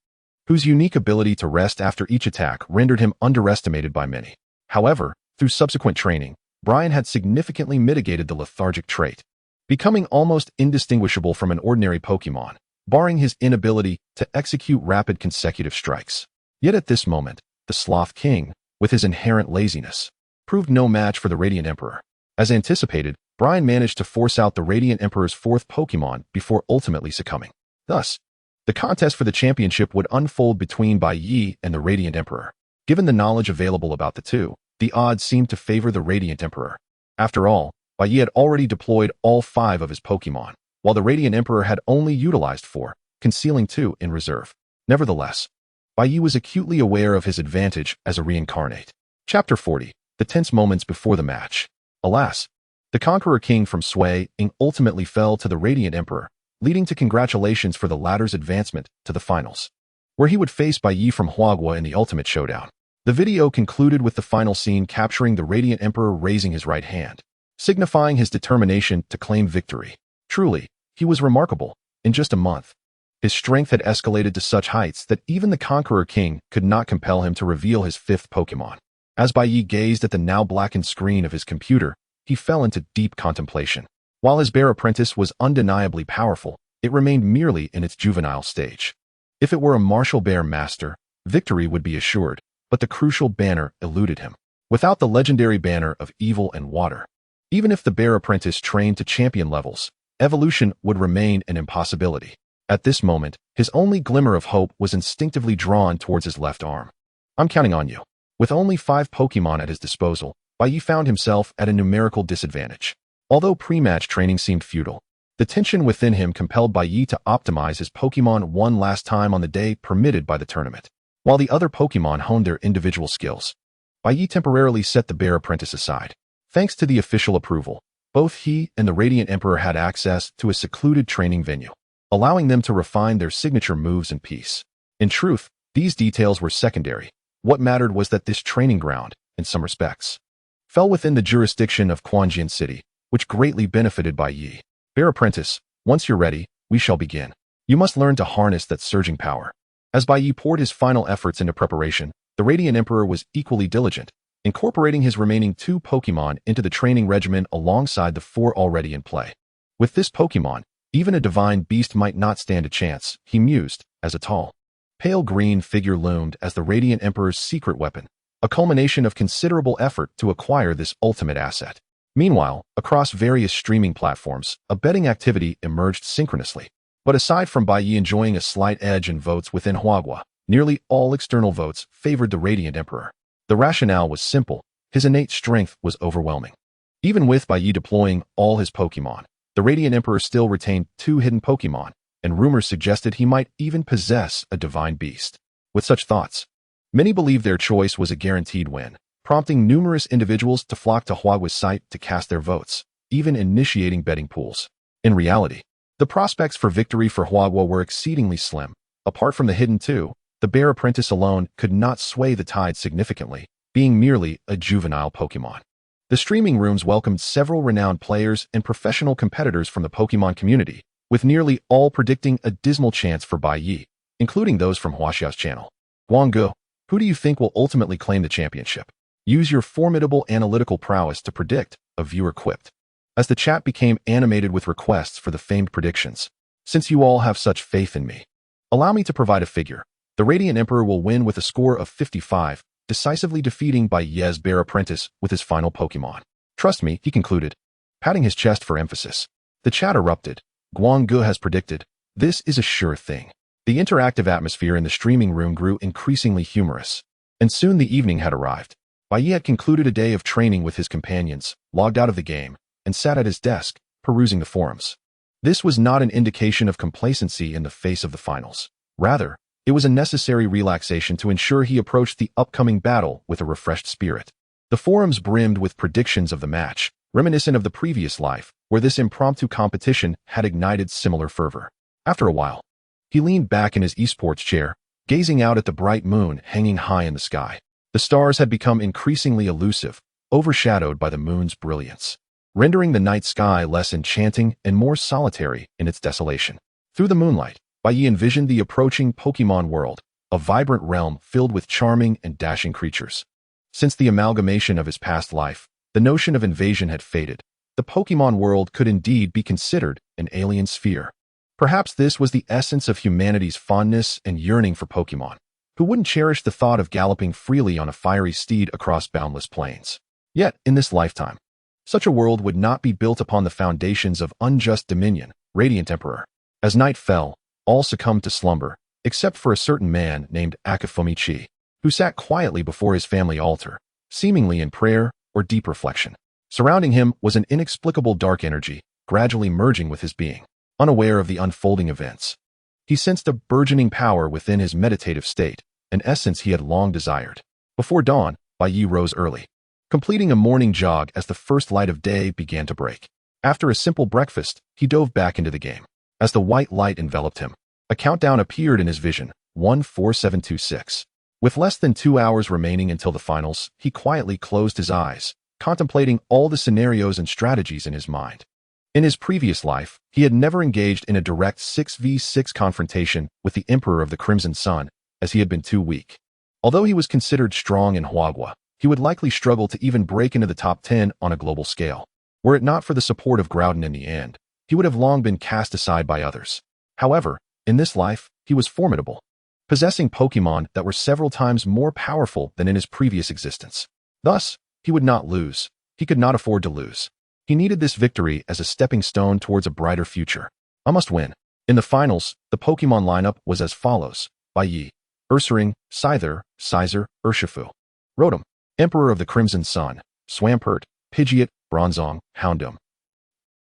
whose unique ability to rest after each attack rendered him underestimated by many. However, through subsequent training, Brian had significantly mitigated the lethargic trait, becoming almost indistinguishable from an ordinary Pokémon, barring his inability to execute rapid consecutive strikes. Yet at this moment, the Sloth King, with his inherent laziness, proved no match for the Radiant Emperor. As anticipated, Brian managed to force out the Radiant Emperor's fourth Pokémon before ultimately succumbing. Thus, the contest for the championship would unfold between Bai Ye and the Radiant Emperor. Given the knowledge available about the two, the odds seemed to favor the Radiant Emperor. After all, Bai Ye had already deployed all 5 of his Pokémon, while the Radiant Emperor had only utilized 4, concealing 2 in reserve. Nevertheless, Bai Ye was acutely aware of his advantage as a reincarnate. Chapter 40. The tense moments before the match. Alas, the Conqueror King from Sway-ing ultimately fell to the Radiant Emperor, leading to congratulations for the latter's advancement to the finals, where he would face Bai Ye from Huagua in the ultimate showdown. The video concluded with the final scene capturing the Radiant Emperor raising his right hand, signifying his determination to claim victory. Truly, he was remarkable. In just a month, his strength had escalated to such heights that even the Conqueror King could not compel him to reveal his 5th Pokémon. As Bai Ye gazed at the now blackened screen of his computer, he fell into deep contemplation. While his bear apprentice was undeniably powerful, it remained merely in its juvenile stage. If it were a martial bear master, victory would be assured, but the crucial banner eluded him. Without the legendary banner of evil and water, even if the bear apprentice trained to champion levels, evolution would remain an impossibility. At this moment, his only glimmer of hope was instinctively drawn towards his left arm. I'm counting on you. With only 5 Pokémon at his disposal, Bai Ye found himself at a numerical disadvantage. Although pre-match training seemed futile, the tension within him compelled Bai Ye to optimize his Pokémon one last time on the day permitted by the tournament. While the other Pokémon honed their individual skills, Bai Ye temporarily set the bear apprentice aside. Thanks to the official approval, both he and the Radiant Emperor had access to a secluded training venue, allowing them to refine their signature moves in peace. In truth, these details were secondary. What mattered was that this training ground, in some respects, fell within the jurisdiction of Quanjian City, which greatly benefited Bai Ye. Bear Apprentice, once you're ready, we shall begin. You must learn to harness that surging power. As Bai Ye poured his final efforts into preparation, the Radiant Emperor was equally diligent, incorporating his remaining 2 Pokémon into the training regimen alongside the 4 already in play. With this Pokémon, even a divine beast might not stand a chance, he mused, as a tall, pale green figure loomed as the Radiant Emperor's secret weapon, a culmination of considerable effort to acquire this ultimate asset. Meanwhile, across various streaming platforms, a betting activity emerged synchronously. But aside from Bai Ye enjoying a slight edge in votes within Huagua, nearly all external votes favored the Radiant Emperor. The rationale was simple. His innate strength was overwhelming. Even with Bai Ye deploying all his Pokémon, the Radiant Emperor still retained 2 hidden Pokémon, and rumors suggested he might even possess a divine beast. With such thoughts, many believed their choice was a guaranteed win, prompting numerous individuals to flock to Huagua's site to cast their votes, even initiating betting pools. In reality, the prospects for victory for Huagua were exceedingly slim. Apart from the hidden 2, the Bear Apprentice alone could not sway the tide significantly, being merely a juvenile Pokémon. The streaming rooms welcomed several renowned players and professional competitors from the Pokémon community, with nearly all predicting a dismal chance for Bai Ye, including those from Huaxiao's channel. Guanggu, who do you think will ultimately claim the championship? Use your formidable analytical prowess to predict, a viewer quipped. As the chat became animated with requests for the famed predictions. Since you all have such faith in me, allow me to provide a figure. The Radiant Emperor will win with a score of 55, decisively defeating Bai Ye's Bear Apprentice with his final Pokémon. Trust me, he concluded, patting his chest for emphasis. The chat erupted. Guanggu has predicted. This is a sure thing. The interactive atmosphere in the streaming room grew increasingly humorous, and soon the evening had arrived. Bai Ye had concluded a day of training with his companions, logged out of the game, and sat at his desk, perusing the forums. This was not an indication of complacency in the face of the finals. Rather, it was a necessary relaxation to ensure he approached the upcoming battle with a refreshed spirit. The forums brimmed with predictions of the match, reminiscent of the previous life, where this impromptu competition had ignited similar fervor. After a while, he leaned back in his esports chair, gazing out at the bright moon hanging high in the sky. The stars had become increasingly elusive, overshadowed by the moon's brilliance, rendering the night sky less enchanting and more solitary in its desolation. Through the moonlight, Bai Ye envisioned the approaching Pokémon world, a vibrant realm filled with charming and dashing creatures. Since the amalgamation of his past life, the notion of invasion had faded. The Pokémon world could indeed be considered an alien sphere. Perhaps this was the essence of humanity's fondness and yearning for Pokémon. Who wouldn't cherish the thought of galloping freely on a fiery steed across boundless plains? Yet, in this lifetime, such a world would not be built upon the foundations of unjust dominion. Radiant Emperor. As night fell, all succumbed to slumber, except for a certain man named Akafumichi, who sat quietly before his family altar, seemingly in prayer or deep reflection. Surrounding him was an inexplicable dark energy, gradually merging with his being. Unaware of the unfolding events, he sensed a burgeoning power within his meditative state, an essence he had long desired. Before dawn, Bai Ye rose early, completing a morning jog as the first light of day began to break. After a simple breakfast, he dove back into the game. As the white light enveloped him, a countdown appeared in his vision, 14726. With less than 2 hours remaining until the finals, he quietly closed his eyes, contemplating all the scenarios and strategies in his mind. In his previous life, he had never engaged in a direct 6v6 confrontation with the Emperor of the Crimson Sun, as he had been too weak. Although he was considered strong in Huagua, he would likely struggle to even break into the top 10 on a global scale. Were it not for the support of Groudon in the end, he would have long been cast aside by others. However, in this life, he was formidable, possessing Pokémon that were several times more powerful than in his previous existence. Thus, he would not lose. He could not afford to lose. He needed this victory as a stepping stone towards a brighter future. I must win. In the finals, the Pokémon lineup was as follows: Bai Ye, Ursaring, Scyther, Scizor, Urshifu. Rotom, Emperor of the Crimson Sun, Swampert, Pidgeot, Bronzong, Houndoom.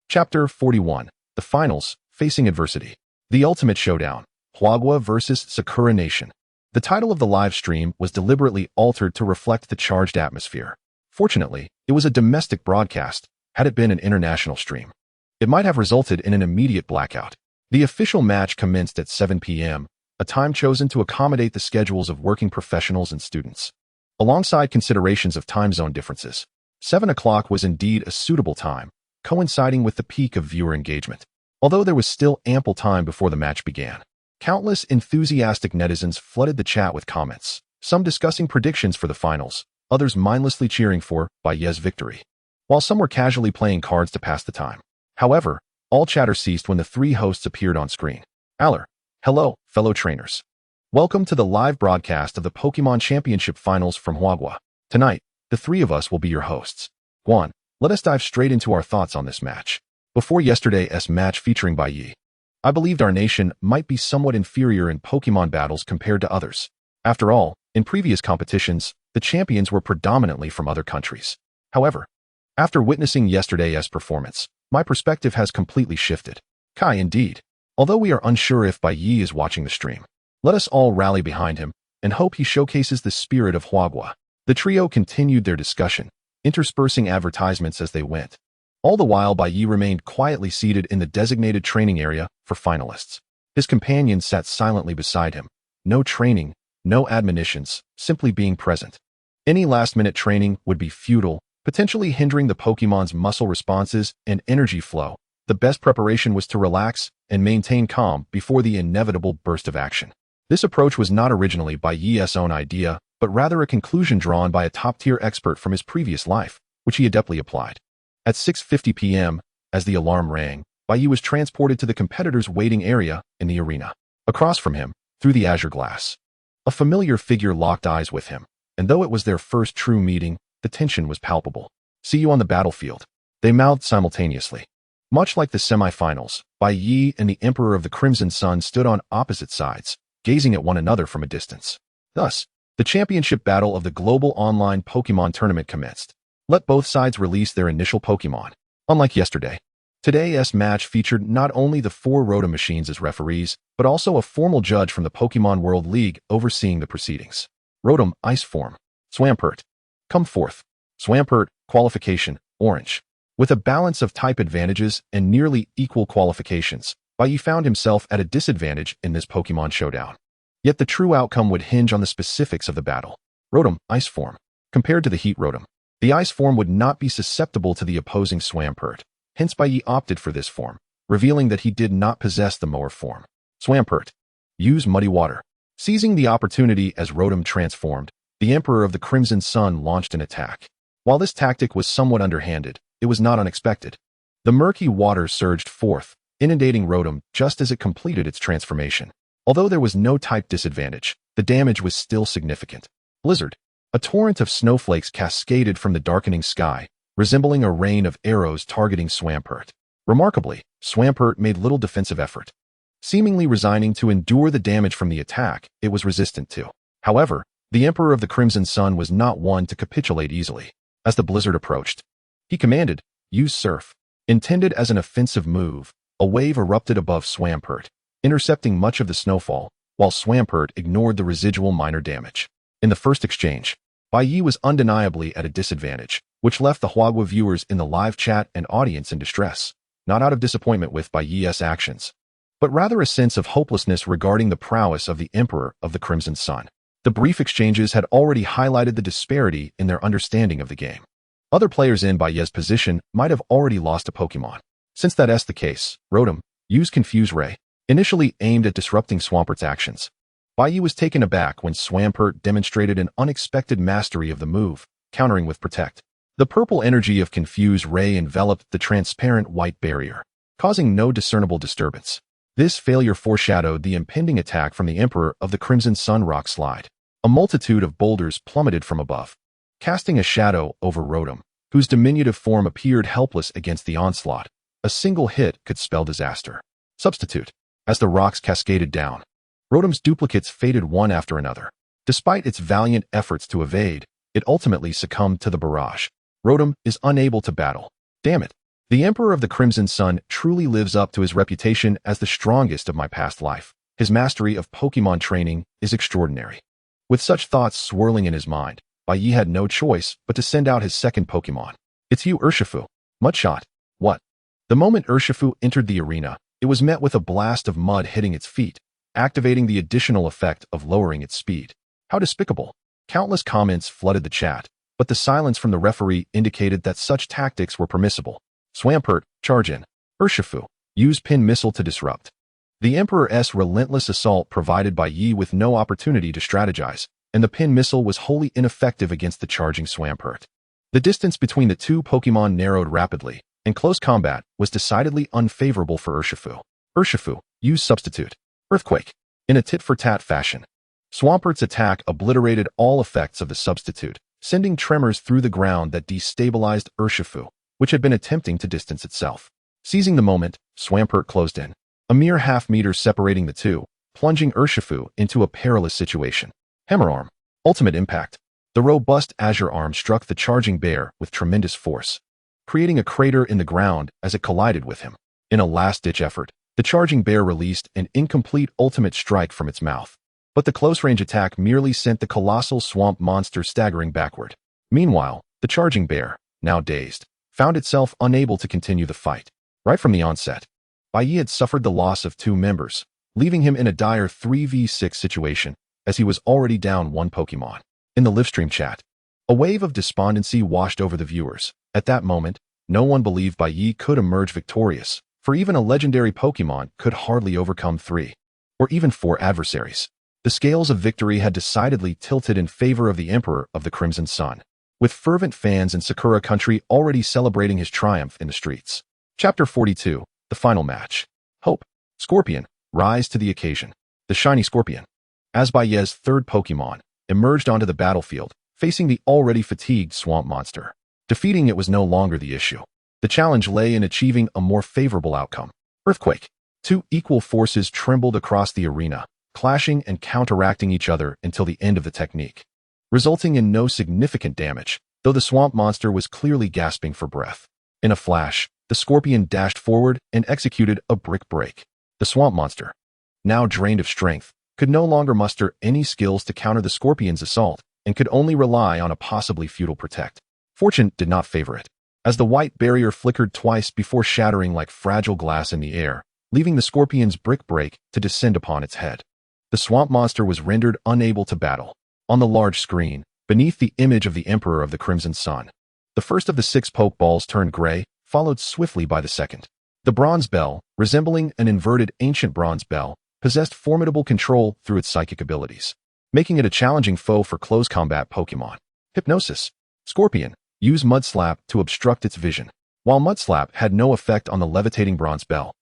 Chapter 41. The Finals, Facing Adversity. The Ultimate Showdown, Huagua vs. Sakura Nation. The title of the live stream was deliberately altered to reflect the charged atmosphere. Fortunately, it was a domestic broadcast. Had it been an international stream, it might have resulted in an immediate blackout. The official match commenced at 7 p.m., a time chosen to accommodate the schedules of working professionals and students. Alongside considerations of time zone differences, 7 o'clock was indeed a suitable time, coinciding with the peak of viewer engagement. Although there was still ample time before the match began, countless enthusiastic netizens flooded the chat with comments, some discussing predictions for the finals, others mindlessly cheering for Bai Ye's victory, while some were casually playing cards to pass the time. However, all chatter ceased when the three hosts appeared on screen. Aller, hello, fellow trainers. Welcome to the live broadcast of the Pokemon Championship Finals from Huagua. Tonight, the three of us will be your hosts. Guan, let us dive straight into our thoughts on this match. Before yesterday's match featuring Bai Ye, I believed our nation might be somewhat inferior in Pokemon battles compared to others. After all, in previous competitions, the champions were predominantly from other countries. However, after witnessing yesterday's performance, my perspective has completely shifted. Kai, indeed. Although we are unsure if Bai Ye is watching the stream, let us all rally behind him and hope he showcases the spirit of Huagua. The trio continued their discussion, interspersing advertisements as they went. All the while, Bai Ye remained quietly seated in the designated training area for finalists. His companion sat silently beside him. No training, no admonitions, simply being present. Any last-minute training would be futile, potentially hindering the Pokemon's muscle responses and energy flow. The best preparation was to relax and maintain calm before the inevitable burst of action. This approach was not originally Bai Ye's own idea, but rather a conclusion drawn by a top-tier expert from his previous life, which he adeptly applied. At 6:50 p.m., as the alarm rang, Bai Ye was transported to the competitor's waiting area in the arena. Across from him, through the azure glass, a familiar figure locked eyes with him, and though it was their first true meeting, the tension was palpable. "See you on the battlefield," they mouthed simultaneously. Much like the semi-finals, Bai Ye and the Emperor of the Crimson Sun stood on opposite sides, gazing at one another from a distance. Thus, the championship battle of the global online Pokemon tournament commenced. Let both sides release their initial Pokemon. Unlike yesterday, today's match featured not only the 4 Rotom machines as referees, but also a formal judge from the Pokemon World League overseeing the proceedings. Rotom, Ice Form. Swampert. Come forth. Swampert, Qualification, Orange. With a balance of type advantages and nearly equal qualifications, Bai Ye found himself at a disadvantage in this Pokemon showdown. Yet the true outcome would hinge on the specifics of the battle. Rotom, Ice Form. Compared to the Heat Rotom, the Ice Form would not be susceptible to the opposing Swampert. Hence Bai Ye opted for this form, revealing that he did not possess the Mower form. Swampert. Use Muddy Water. Seizing the opportunity as Rotom transformed, the Emperor of the Crimson Sun launched an attack. While this tactic was somewhat underhanded, it was not unexpected. The murky water surged forth, inundating Rotom just as it completed its transformation. Although there was no type disadvantage, the damage was still significant. Blizzard. A torrent of snowflakes cascaded from the darkening sky, resembling a rain of arrows targeting Swampert. Remarkably, Swampert made little defensive effort. Seemingly resigning to endure the damage from the attack it was resistant to. However, the Emperor of the Crimson Sun was not one to capitulate easily. As the blizzard approached, he commanded, "Use Surf." Intended as an offensive move, a wave erupted above Swampert, intercepting much of the snowfall, while Swampert ignored the residual minor damage. In the first exchange, Bai Ye was undeniably at a disadvantage, which left the Huagua viewers in the live chat and audience in distress, not out of disappointment with Bai Ye's actions, but rather a sense of hopelessness regarding the prowess of the Emperor of the Crimson Sun. The brief exchanges had already highlighted the disparity in their understanding of the game. Other players in Bai Ye's position might have already lost a Pokemon. Since that's the case, Rotom, use Confuse Ray, initially aimed at disrupting Swampert's actions. Bai Ye was taken aback when Swampert demonstrated an unexpected mastery of the move, countering with Protect. The purple energy of Confuse Ray enveloped the transparent white barrier, causing no discernible disturbance. This failure foreshadowed the impending attack from the Emperor of the Crimson Sun rock slide. A multitude of boulders plummeted from above, casting a shadow over Rotom, whose diminutive form appeared helpless against the onslaught. A single hit could spell disaster. Substitute. As the rocks cascaded down, Rotom's duplicates faded one after another. Despite its valiant efforts to evade, it ultimately succumbed to the barrage. Rotom is unable to battle. Damn it. The Emperor of the Crimson Sun truly lives up to his reputation as the strongest of my past life. His mastery of Pokemon training is extraordinary. With such thoughts swirling in his mind, Bai Ye had no choice but to send out his second Pokemon. It's you, Urshifu. Mudshot. What? The moment Urshifu entered the arena, it was met with a blast of mud hitting its feet, activating the additional effect of lowering its speed. How despicable. Countless comments flooded the chat, but the silence from the referee indicated that such tactics were permissible. Swampert, charge in. Urshifu, use pin missile to disrupt. The Emperor's relentless assault provided Bai Ye with no opportunity to strategize, and the pin missile was wholly ineffective against the charging Swampert. The distance between the two Pokémon narrowed rapidly, and close combat was decidedly unfavorable for Urshifu. Urshifu, use substitute. Earthquake. In a tit-for-tat fashion, Swampert's attack obliterated all effects of the substitute, sending tremors through the ground that destabilized Urshifu, which had been attempting to distance itself. Seizing the moment, Swampert closed in, a mere half-meter separating the two, plunging Urshifu into a perilous situation. Hammer Arm. Ultimate impact. The robust Azure Arm struck the charging bear with tremendous force, creating a crater in the ground as it collided with him. In a last-ditch effort, the charging bear released an incomplete ultimate strike from its mouth, but the close-range attack merely sent the colossal swamp monster staggering backward. Meanwhile, the charging bear, now dazed, found itself unable to continue the fight. Right from the onset, Bai Ye had suffered the loss of 2 members, leaving him in a dire 3v6 situation, as he was already down 1 Pokémon. In the livestream chat, a wave of despondency washed over the viewers. At that moment, no one believed Bai Ye could emerge victorious, for even a legendary Pokémon could hardly overcome 3 or even 4 adversaries. The scales of victory had decidedly tilted in favor of the Emperor of the Crimson Sun, with fervent fans in Sakura country already celebrating his triumph in the streets. Chapter 42, the final match. Hope. Scorpion, rise to the occasion. The shiny Scorpion, as Bai Ye's 3rd Pokémon, emerged onto the battlefield, facing the already fatigued swamp monster. Defeating it was no longer the issue. The challenge lay in achieving a more favorable outcome. Earthquake. 2 equal forces trembled across the arena, clashing and counteracting each other until the end of the technique, resulting in no significant damage, though the swamp monster was clearly gasping for breath. In a flash, the Scorpion dashed forward and executed a brick break. The swamp monster, now drained of strength, could no longer muster any skills to counter the Scorpion's assault and could only rely on a possibly futile protect. Fortune did not favor it, as the white barrier flickered twice before shattering like fragile glass in the air, leaving the Scorpion's brick break to descend upon its head. The swamp monster was rendered unable to battle. On the large screen, beneath the image of the Emperor of the Crimson Sun, the first of the 6 Pokeballs turned gray, followed swiftly by the second. The bronze bell, resembling an inverted ancient bronze bell, possessed formidable control through its psychic abilities, making it a challenging foe for close combat Pokémon. Hypnosis. Scorpion, use Mudslap to obstruct its vision. While Mudslap had no effect on the levitating bronze bell,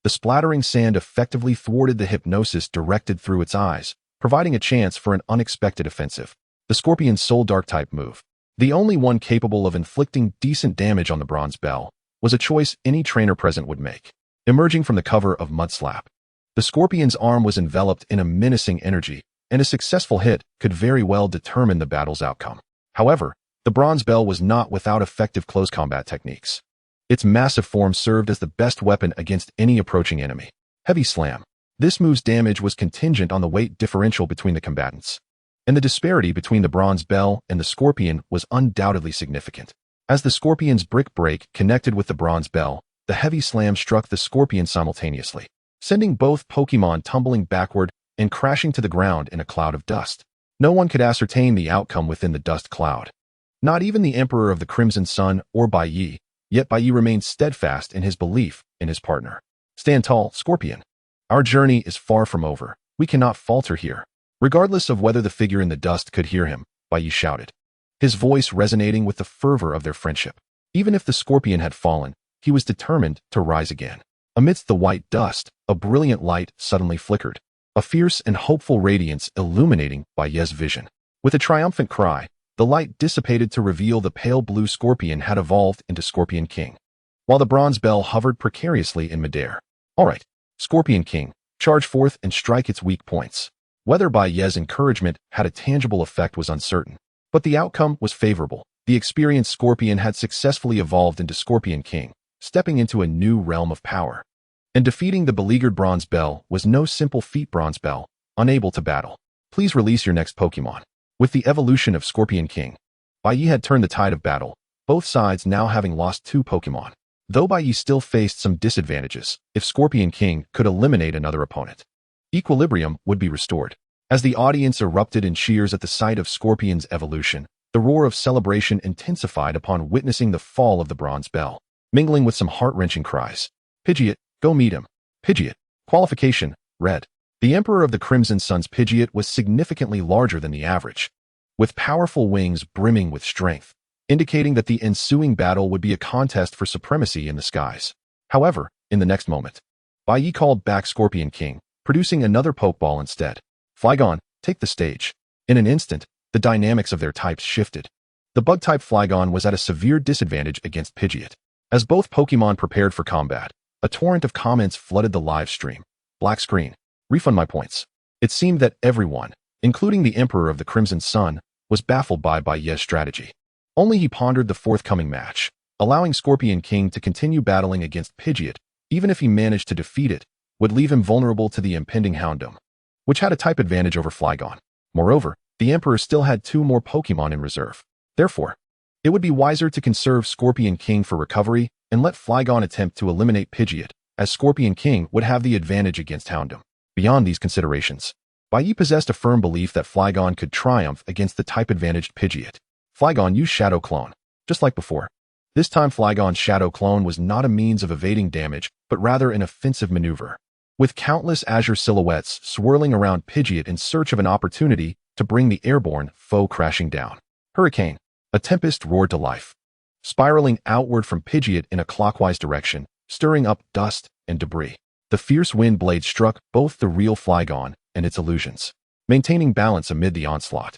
the splattering sand effectively thwarted the hypnosis directed through its eyes, providing a chance for an unexpected offensive. The Scorpion's sole Dark-type move, the only one capable of inflicting decent damage on the bronze bell, was a choice any trainer present would make. Emerging from the cover of Mudslap, the Scorpion's arm was enveloped in a menacing energy, and a successful hit could very well determine the battle's outcome. However, the bronze bell was not without effective close combat techniques. Its massive form served as the best weapon against any approaching enemy. Heavy Slam. This move's damage was contingent on the weight differential between the combatants, and the disparity between the bronze bell and the Scorpion was undoubtedly significant. As the Scorpion's brick break connected with the bronze bell, the Heavy Slam struck the Scorpion simultaneously, sending both Pokémon tumbling backward and crashing to the ground in a cloud of dust. No one could ascertain the outcome within the dust cloud. Not even the Emperor of the Crimson Sun or Bai Ye, yet Bai Ye remained steadfast in his belief in his partner. Stand tall, Scorpion. Our journey is far from over. We cannot falter here. Regardless of whether the figure in the dust could hear him, Bai Ye shouted, his voice resonating with the fervor of their friendship. Even if the Scorpion had fallen, he was determined to rise again. Amidst the white dust, a brilliant light suddenly flickered, a fierce and hopeful radiance illuminating Bai Ye's vision. With a triumphant cry, the light dissipated to reveal the pale blue Scorpion had evolved into Scorpion King, while the bronze bell hovered precariously in midair. All right, Scorpion King, charge forth and strike its weak points. Whether Bai Ye's encouragement had a tangible effect was uncertain, but the outcome was favorable. The experienced Scorpion had successfully evolved into Scorpion King, stepping into a new realm of power. And defeating the beleaguered bronze bell was no simple feat. Bronze bell, unable to battle. Please release your next Pokémon. With the evolution of Scorpion King, Bai Ye had turned the tide of battle, both sides now having lost 2 Pokémon. Though Bai Ye still faced some disadvantages, if Scorpion King could eliminate another opponent, equilibrium would be restored. As the audience erupted in cheers at the sight of Scorpion's evolution, The roar of celebration intensified upon witnessing the fall of the bronze bell, mingling with some heart-wrenching cries. Pidgeot, go meet him. Pidgeot. Qualification, red. The Emperor of the Crimson Sun's Pidgeot was significantly larger than the average, with powerful wings brimming with strength, indicating that the ensuing battle would be a contest for supremacy in the skies. However, in the next moment, Bai Ye called back Scorpion King, producing another Pokeball instead. Flygon, take the stage. In an instant, the dynamics of their types shifted. The Bug-type Flygon was at a severe disadvantage against Pidgeot. As both Pokemon prepared for combat, a torrent of comments flooded the live stream. Black screen. Refund my points. It seemed that everyone, including the Emperor of the Crimson Sun, was baffled by Bai Ye's strategy. Only he pondered the forthcoming match, allowing Scorpion King to continue battling against Pidgeot, even if he managed to defeat it, would leave him vulnerable to the impending Houndoom, which had a type advantage over Flygon. Moreover, the Emperor still had 2 more Pokemon in reserve. Therefore, it would be wiser to conserve Scorpion King for recovery and let Flygon attempt to eliminate Pidgeot, as Scorpion King would have the advantage against Houndoom. Beyond these considerations, Bai Ye possessed a firm belief that Flygon could triumph against the type-advantaged Pidgeot. Flygon used Shadow Clone, just like before. This time Flygon's Shadow Clone was not a means of evading damage, but rather an offensive maneuver, with countless azure silhouettes swirling around Pidgeot in search of an opportunity to bring the airborne foe crashing down. Hurricane. A tempest roared to life, spiraling outward from Pidgeot in a clockwise direction, stirring up dust and debris. The fierce wind blade struck both the real Flygon and its illusions, maintaining balance amid the onslaught.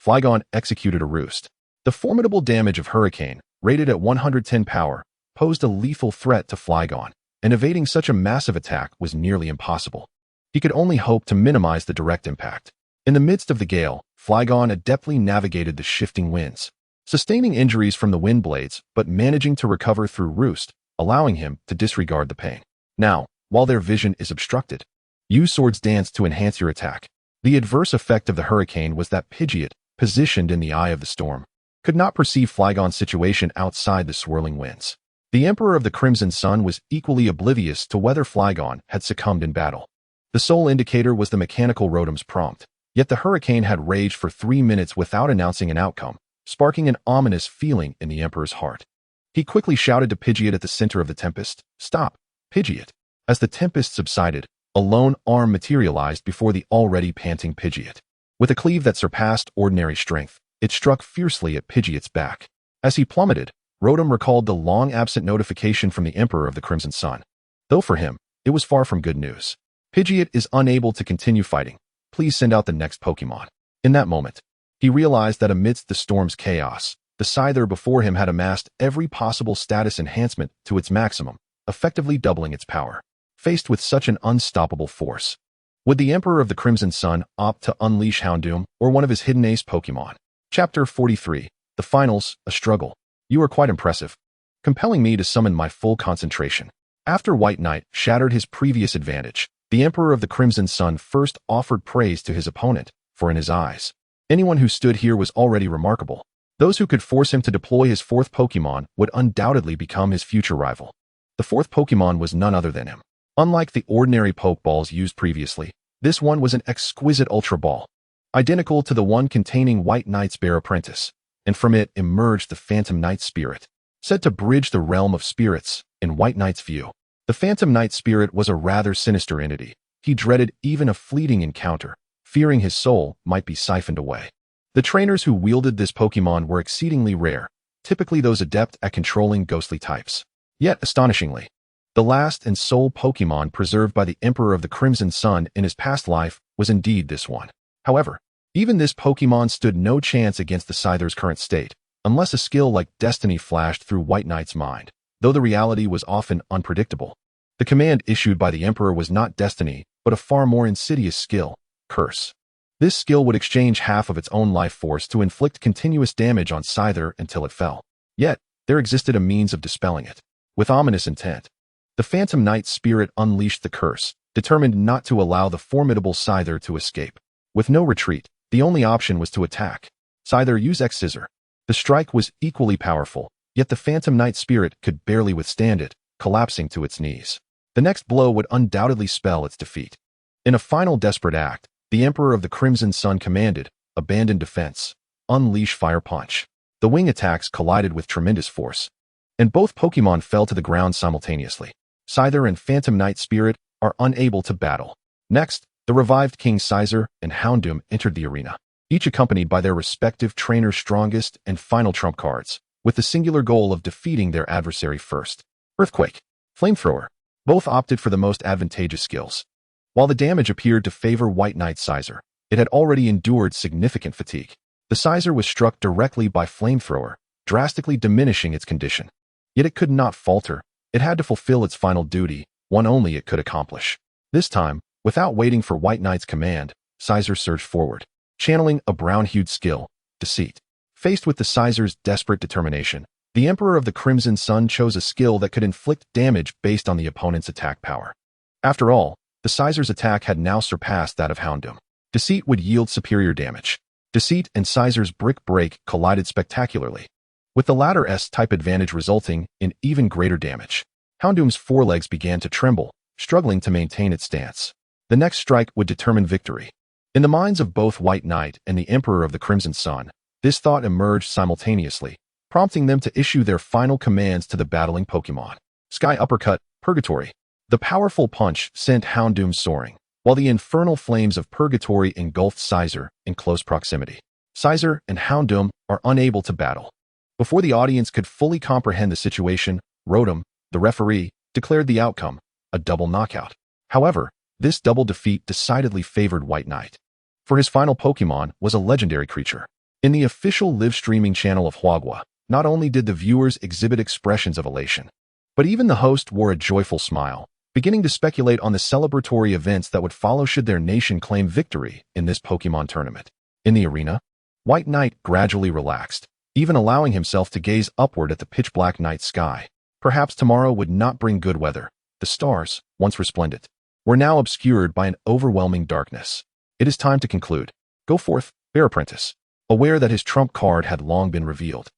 Flygon executed a roost. The formidable damage of Hurricane, rated at 110 power, posed a lethal threat to Flygon, and evading such a massive attack was nearly impossible. He could only hope to minimize the direct impact. In the midst of the gale, Flygon adeptly navigated the shifting winds, sustaining injuries from the wind blades but managing to recover through roost, allowing him to disregard the pain. Now, while their vision is obstructed, use Swords Dance to enhance your attack. The adverse effect of the hurricane was that Pidgeot, positioned in the eye of the storm, could not perceive Flygon's situation outside the swirling winds. The Emperor of the Crimson Sun was equally oblivious to whether Flygon had succumbed in battle. The sole indicator was the mechanical Rotom's prompt, yet the hurricane had raged for 3 minutes without announcing an outcome, sparking an ominous feeling in the Emperor's heart. He quickly shouted to Pidgeot at the center of the tempest, "Stop, Pidgeot!" As the tempest subsided, a lone arm materialized before the already panting Pidgeot. With a cleave that surpassed ordinary strength, it struck fiercely at Pidgeot's back. As he plummeted, Rotom recalled the long-absent notification from the Emperor of the Crimson Sun. Though for him, it was far from good news. Pidgeot is unable to continue fighting. Please send out the next Pokemon. In that moment, he realized that amidst the storm's chaos, the Scyther before him had amassed every possible status enhancement to its maximum, effectively doubling its power. Faced with such an unstoppable force, would the Emperor of the Crimson Sun opt to unleash Houndoom or one of his hidden ace Pokemon? Chapter 43. The Finals, a Struggle. You are quite impressive, compelling me to summon my full concentration. After White Knight shattered his previous advantage, the Emperor of the Crimson Sun first offered praise to his opponent, for in his eyes, anyone who stood here was already remarkable. Those who could force him to deploy his 4th Pokemon would undoubtedly become his future rival. The 4th Pokemon was none other than him. Unlike the ordinary Pokeballs used previously, this one was an exquisite Ultra Ball, identical to the one containing White Knight's Bear Apprentice, and from it emerged the Phantom Knight Spirit, said to bridge the realm of spirits in White Knight's view. The Phantom Knight Spirit was a rather sinister entity. He dreaded even a fleeting encounter, fearing his soul might be siphoned away. The trainers who wielded this Pokemon were exceedingly rare, typically those adept at controlling ghostly types. Yet, astonishingly, the last and sole Pokemon preserved by the Emperor of the Crimson Sun in his past life was indeed this one. However, even this Pokemon stood no chance against the Scyther's current state, unless a skill like Destiny flashed through White Knight's mind, though the reality was often unpredictable. The command issued by the Emperor was not Destiny, but a far more insidious skill, Curse. This skill would exchange half of its own life force to inflict continuous damage on Scyther until it fell. Yet, there existed a means of dispelling it. With ominous intent, the Phantom Knight Spirit unleashed the curse, determined not to allow the formidable Scyther to escape. With no retreat, the only option was to attack. Scyther used X-Scissor. The strike was equally powerful, yet the Phantom Knight Spirit could barely withstand it, collapsing to its knees. The next blow would undoubtedly spell its defeat. In a final desperate act, the Emperor of the Crimson Sun commanded, "Abandon defense." unleash Fire Punch. The wing attacks collided with tremendous force, and both Pokémon fell to the ground simultaneously. Scyther and Phantom Knight Spirit are unable to battle. Next, the revived King Scyther and Houndoom entered the arena, each accompanied by their respective trainer's strongest and final trump cards, with the singular goal of defeating their adversary first. Earthquake, Flamethrower, both opted for the most advantageous skills. While the damage appeared to favor White Knight Scyther, it had already endured significant fatigue. The Scyther was struck directly by Flamethrower, drastically diminishing its condition. Yet it could not falter. It had to fulfill its final duty, one only it could accomplish. This time, without waiting for White Knight's command, Scyther surged forward, channeling a brown-hued skill, Deceit. Faced with the Scyther's desperate determination, the Emperor of the Crimson Sun chose a skill that could inflict damage based on the opponent's attack power. After all, the Scyther's attack had now surpassed that of Houndoom. Deceit would yield superior damage. Deceit and Scyther's Brick Break collided spectacularly, with the latter S-type advantage resulting in even greater damage. Houndoom's forelegs began to tremble, struggling to maintain its stance. The next strike would determine victory. In the minds of both White Knight and the Emperor of the Crimson Sun, this thought emerged simultaneously, prompting them to issue their final commands to the battling Pokémon. Sky Uppercut, Purgatory. The powerful punch sent Houndoom soaring, while the infernal flames of Purgatory engulfed Scyther in close proximity. Scyther and Houndoom are unable to battle. Before the audience could fully comprehend the situation, Rotom, the referee, declared the outcome, a double knockout. However, this double defeat decidedly favored White Knight, for his final Pokémon was a legendary creature. In the official live-streaming channel of Huagua, not only did the viewers exhibit expressions of elation, but even the host wore a joyful smile, beginning to speculate on the celebratory events that would follow should their nation claim victory in this Pokémon tournament. In the arena, White Knight gradually relaxed, even allowing himself to gaze upward at the pitch-black night sky. Perhaps tomorrow would not bring good weather. The stars, once resplendent, were now obscured by an overwhelming darkness. It is time to conclude. Go forth, Bear Apprentice. Aware that his trump card had long been revealed,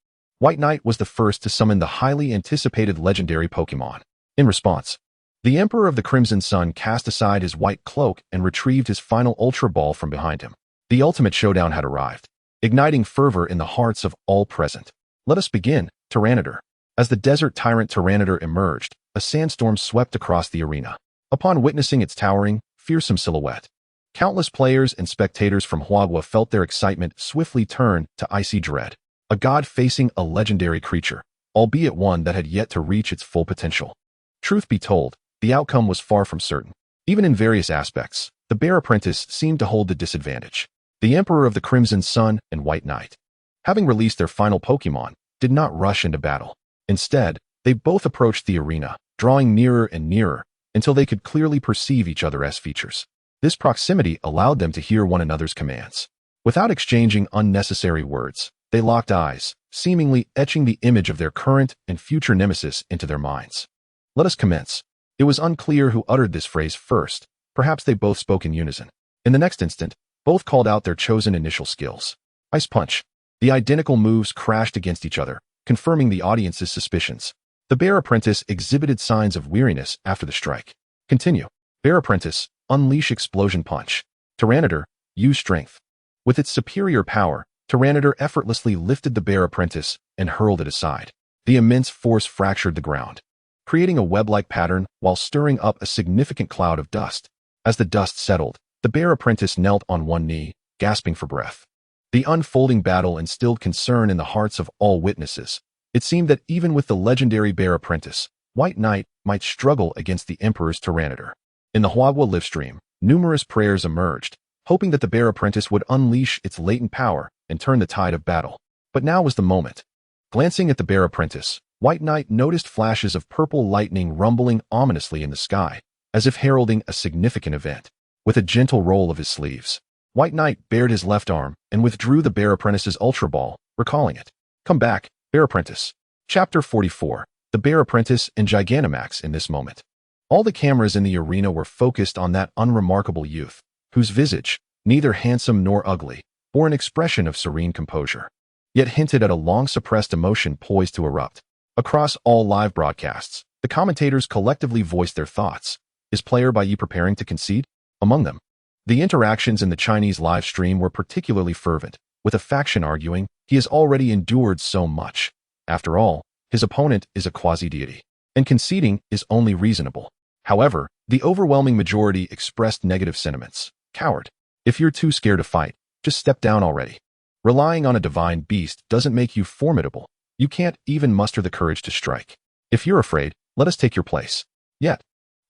White Knight was the first to summon the highly anticipated legendary Pokémon. In response, the Emperor of the Crimson Sun cast aside his white cloak and retrieved his final Ultra Ball from behind him. The ultimate showdown had arrived, igniting fervor in the hearts of all present. Let us begin, Tyranitar. As the desert tyrant Tyranitar emerged, a sandstorm swept across the arena. Upon witnessing its towering, fearsome silhouette, countless players and spectators from Huagua felt their excitement swiftly turn to icy dread. A god facing a legendary creature, albeit one that had yet to reach its full potential. Truth be told, the outcome was far from certain. Even in various aspects, the Bear Apprentice seemed to hold the disadvantage. The Emperor of the Crimson Sun and White Knight, having released their final Pokémon, did not rush into battle. Instead, they both approached the arena, drawing nearer and nearer until they could clearly perceive each other's features. This proximity allowed them to hear one another's commands. Without exchanging unnecessary words, they locked eyes, seemingly etching the image of their current and future nemesis into their minds. Let us commence. It was unclear who uttered this phrase first. Perhaps they both spoke in unison. In the next instant, both called out their chosen initial skills. Ice Punch. The identical moves crashed against each other, confirming the audience's suspicions. The Bear Apprentice exhibited signs of weariness after the strike. Continue. Bear Apprentice, unleash Explosion Punch. Tyranitar, use Strength. With its superior power, Tyranitar effortlessly lifted the Bear Apprentice and hurled it aside. The immense force fractured the ground, creating a web-like pattern while stirring up a significant cloud of dust. As the dust settled, the Bear Apprentice knelt on one knee, gasping for breath. The unfolding battle instilled concern in the hearts of all witnesses. It seemed that even with the legendary Bear Apprentice, White Knight might struggle against the Emperor's Tyranitar. In the Huagua livestream, numerous prayers emerged, hoping that the Bear Apprentice would unleash its latent power and turn the tide of battle. But now was the moment. Glancing at the Bear Apprentice, White Knight noticed flashes of purple lightning rumbling ominously in the sky, as if heralding a significant event. With a gentle roll of his sleeves, White Knight bared his left arm and withdrew the Bear Apprentice's Ultra Ball, recalling it. Come back, Bear Apprentice. Chapter 44. The Bear Apprentice and Gigantamax in this moment. All the cameras in the arena were focused on that unremarkable youth, whose visage, neither handsome nor ugly, bore an expression of serene composure, yet hinted at a long-suppressed emotion poised to erupt. Across all live broadcasts, the commentators collectively voiced their thoughts. Is player Bai Ye preparing to concede? Among them, the interactions in the Chinese live stream were particularly fervent, with a faction arguing he has already endured so much. After all, his opponent is a quasi-deity, and conceding is only reasonable. However, the overwhelming majority expressed negative sentiments. Coward. If you're too scared to fight, just step down already. Relying on a divine beast doesn't make you formidable. You can't even muster the courage to strike. If you're afraid, let us take your place. Yet,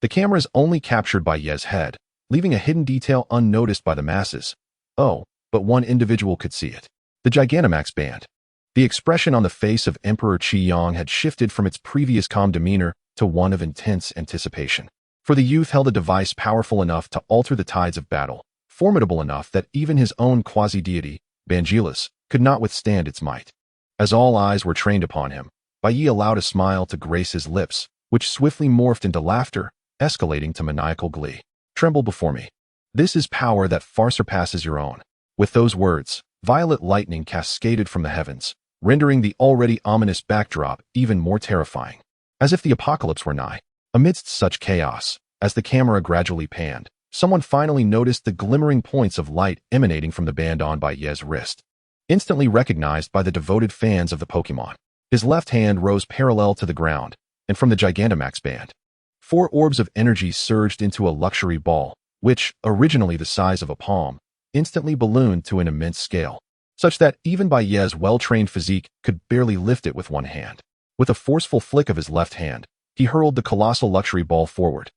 the camera is only captured Bai Ye's head, leaving a hidden detail unnoticed by the masses. Oh, but one individual could see it. The Gigantamax band. The expression on the face of Emperor Qi Yang had shifted from its previous calm demeanor to one of intense anticipation. For the youth held a device powerful enough to alter the tides of battle, formidable enough that even his own quasi-deity, Bangelis, could not withstand its might. As all eyes were trained upon him, Bai Ye allowed a smile to grace his lips, which swiftly morphed into laughter, escalating to maniacal glee. Tremble before me. This is power that far surpasses your own. With those words, violet lightning cascaded from the heavens, rendering the already ominous backdrop even more terrifying. As if the apocalypse were nigh. Amidst such chaos, as the camera gradually panned, someone finally noticed the glimmering points of light emanating from the band on Bai Ye's wrist. Instantly recognized by the devoted fans of the Pokémon, his left hand rose parallel to the ground, and from the Gigantamax band, 4 orbs of energy surged into a luxury ball, which, originally the size of a palm, instantly ballooned to an immense scale, such that even Bai Ye's well-trained physique could barely lift it with one hand. With a forceful flick of his left hand, he hurled the colossal luxury ball forward,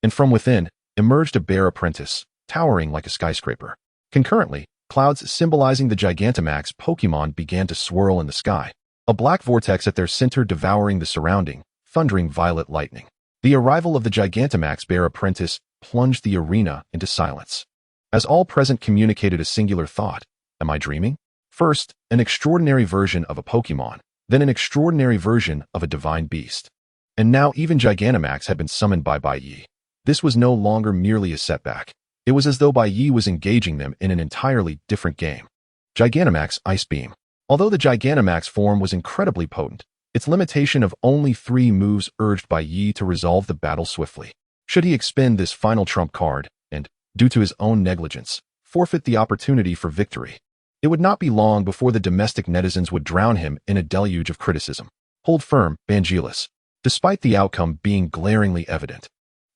and from within emerged a bear apprentice, towering like a skyscraper. Concurrently, clouds symbolizing the Gigantamax Pokémon began to swirl in the sky, a black vortex at their center devouring the surrounding, thundering violet lightning. The arrival of the Gigantamax bear apprentice plunged the arena into silence. As all present communicated a singular thought, am I dreaming? First, an extraordinary version of a Pokémon, then an extraordinary version of a divine beast. And now even Gigantamax had been summoned by Bai Ye. This was no longer merely a setback. It was as though Bai Ye was engaging them in an entirely different game. Gigantamax Ice Beam. Although the Gigantamax form was incredibly potent, its limitation of only 3 moves urged Bai Ye to resolve the battle swiftly. Should he expend this final trump card and, due to his own negligence, forfeit the opportunity for victory, it would not be long before the domestic netizens would drown him in a deluge of criticism. Hold firm, Bangelis. Despite the outcome being glaringly evident,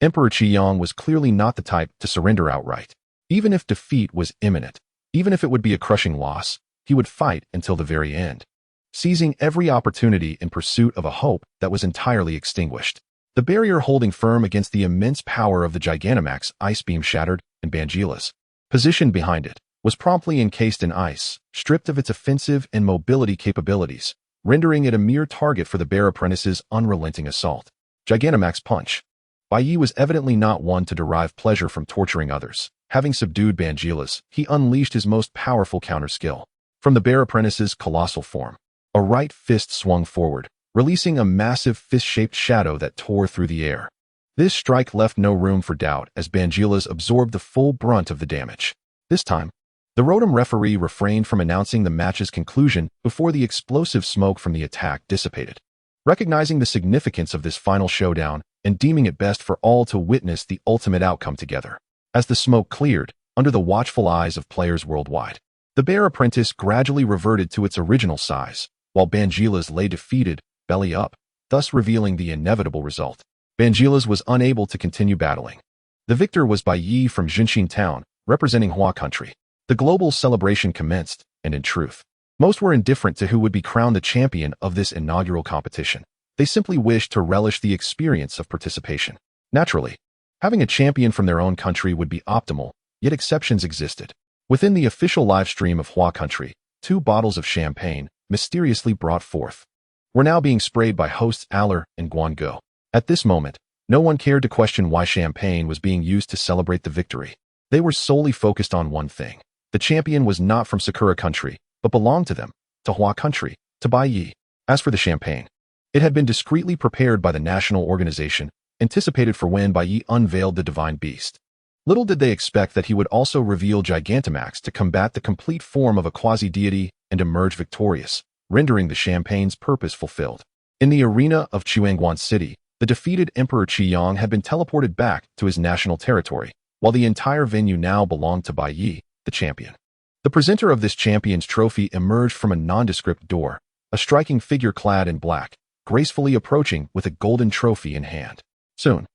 Emperor Qi Yang was clearly not the type to surrender outright. Even if defeat was imminent, even if it would be a crushing loss, he would fight until the very end, seizing every opportunity in pursuit of a hope that was entirely extinguished. The barrier holding firm against the immense power of the Gigantamax ice beam shattered, and Bangelis, positioned behind it, was promptly encased in ice, stripped of its offensive and mobility capabilities, rendering it a mere target for the bear apprentice's unrelenting assault. Gigantamax Punch. Bai Ye was evidently not one to derive pleasure from torturing others. Having subdued Bangelis, he unleashed his most powerful counter skill. From the bear apprentice's colossal form, a right fist swung forward, releasing a massive fist-shaped shadow that tore through the air. This strike left no room for doubt as Bangelis absorbed the full brunt of the damage. This time, the Rotom referee refrained from announcing the match's conclusion before the explosive smoke from the attack dissipated. Recognizing the significance of this final showdown and deeming it best for all to witness the ultimate outcome together. As the smoke cleared, under the watchful eyes of players worldwide, the bear apprentice gradually reverted to its original size, while Bangelis lay defeated, belly up, thus revealing the inevitable result. Bangelis was unable to continue battling. The victor was Bai Ye from Jinshin Town, representing Hua Country. The global celebration commenced, and in truth, most were indifferent to who would be crowned the champion of this inaugural competition. They simply wished to relish the experience of participation. Naturally, having a champion from their own country would be optimal, yet exceptions existed. Within the official livestream of Hua Country, 2 bottles of champagne, mysteriously brought forth, were now being sprayed by hosts Aller and Guango. At this moment, no one cared to question why champagne was being used to celebrate the victory. They were solely focused on one thing. The champion was not from Sakura Country, but belonged to them, to Hua Country, to Bai Ye. As for the champagne, it had been discreetly prepared by the national organization, anticipated for when Bai Ye unveiled the divine beast. Little did they expect that he would also reveal Gigantamax to combat the complete form of a quasi-deity and emerge victorious, rendering the champagne's purpose fulfilled. In the arena of Chuangguan City, the defeated Emperor Qi Yang had been teleported back to his national territory, while the entire venue now belonged to Bai Ye, the champion. The presenter of this champion's trophy emerged from a nondescript door, a striking figure clad in black, gracefully approaching with a golden trophy in hand. Soon,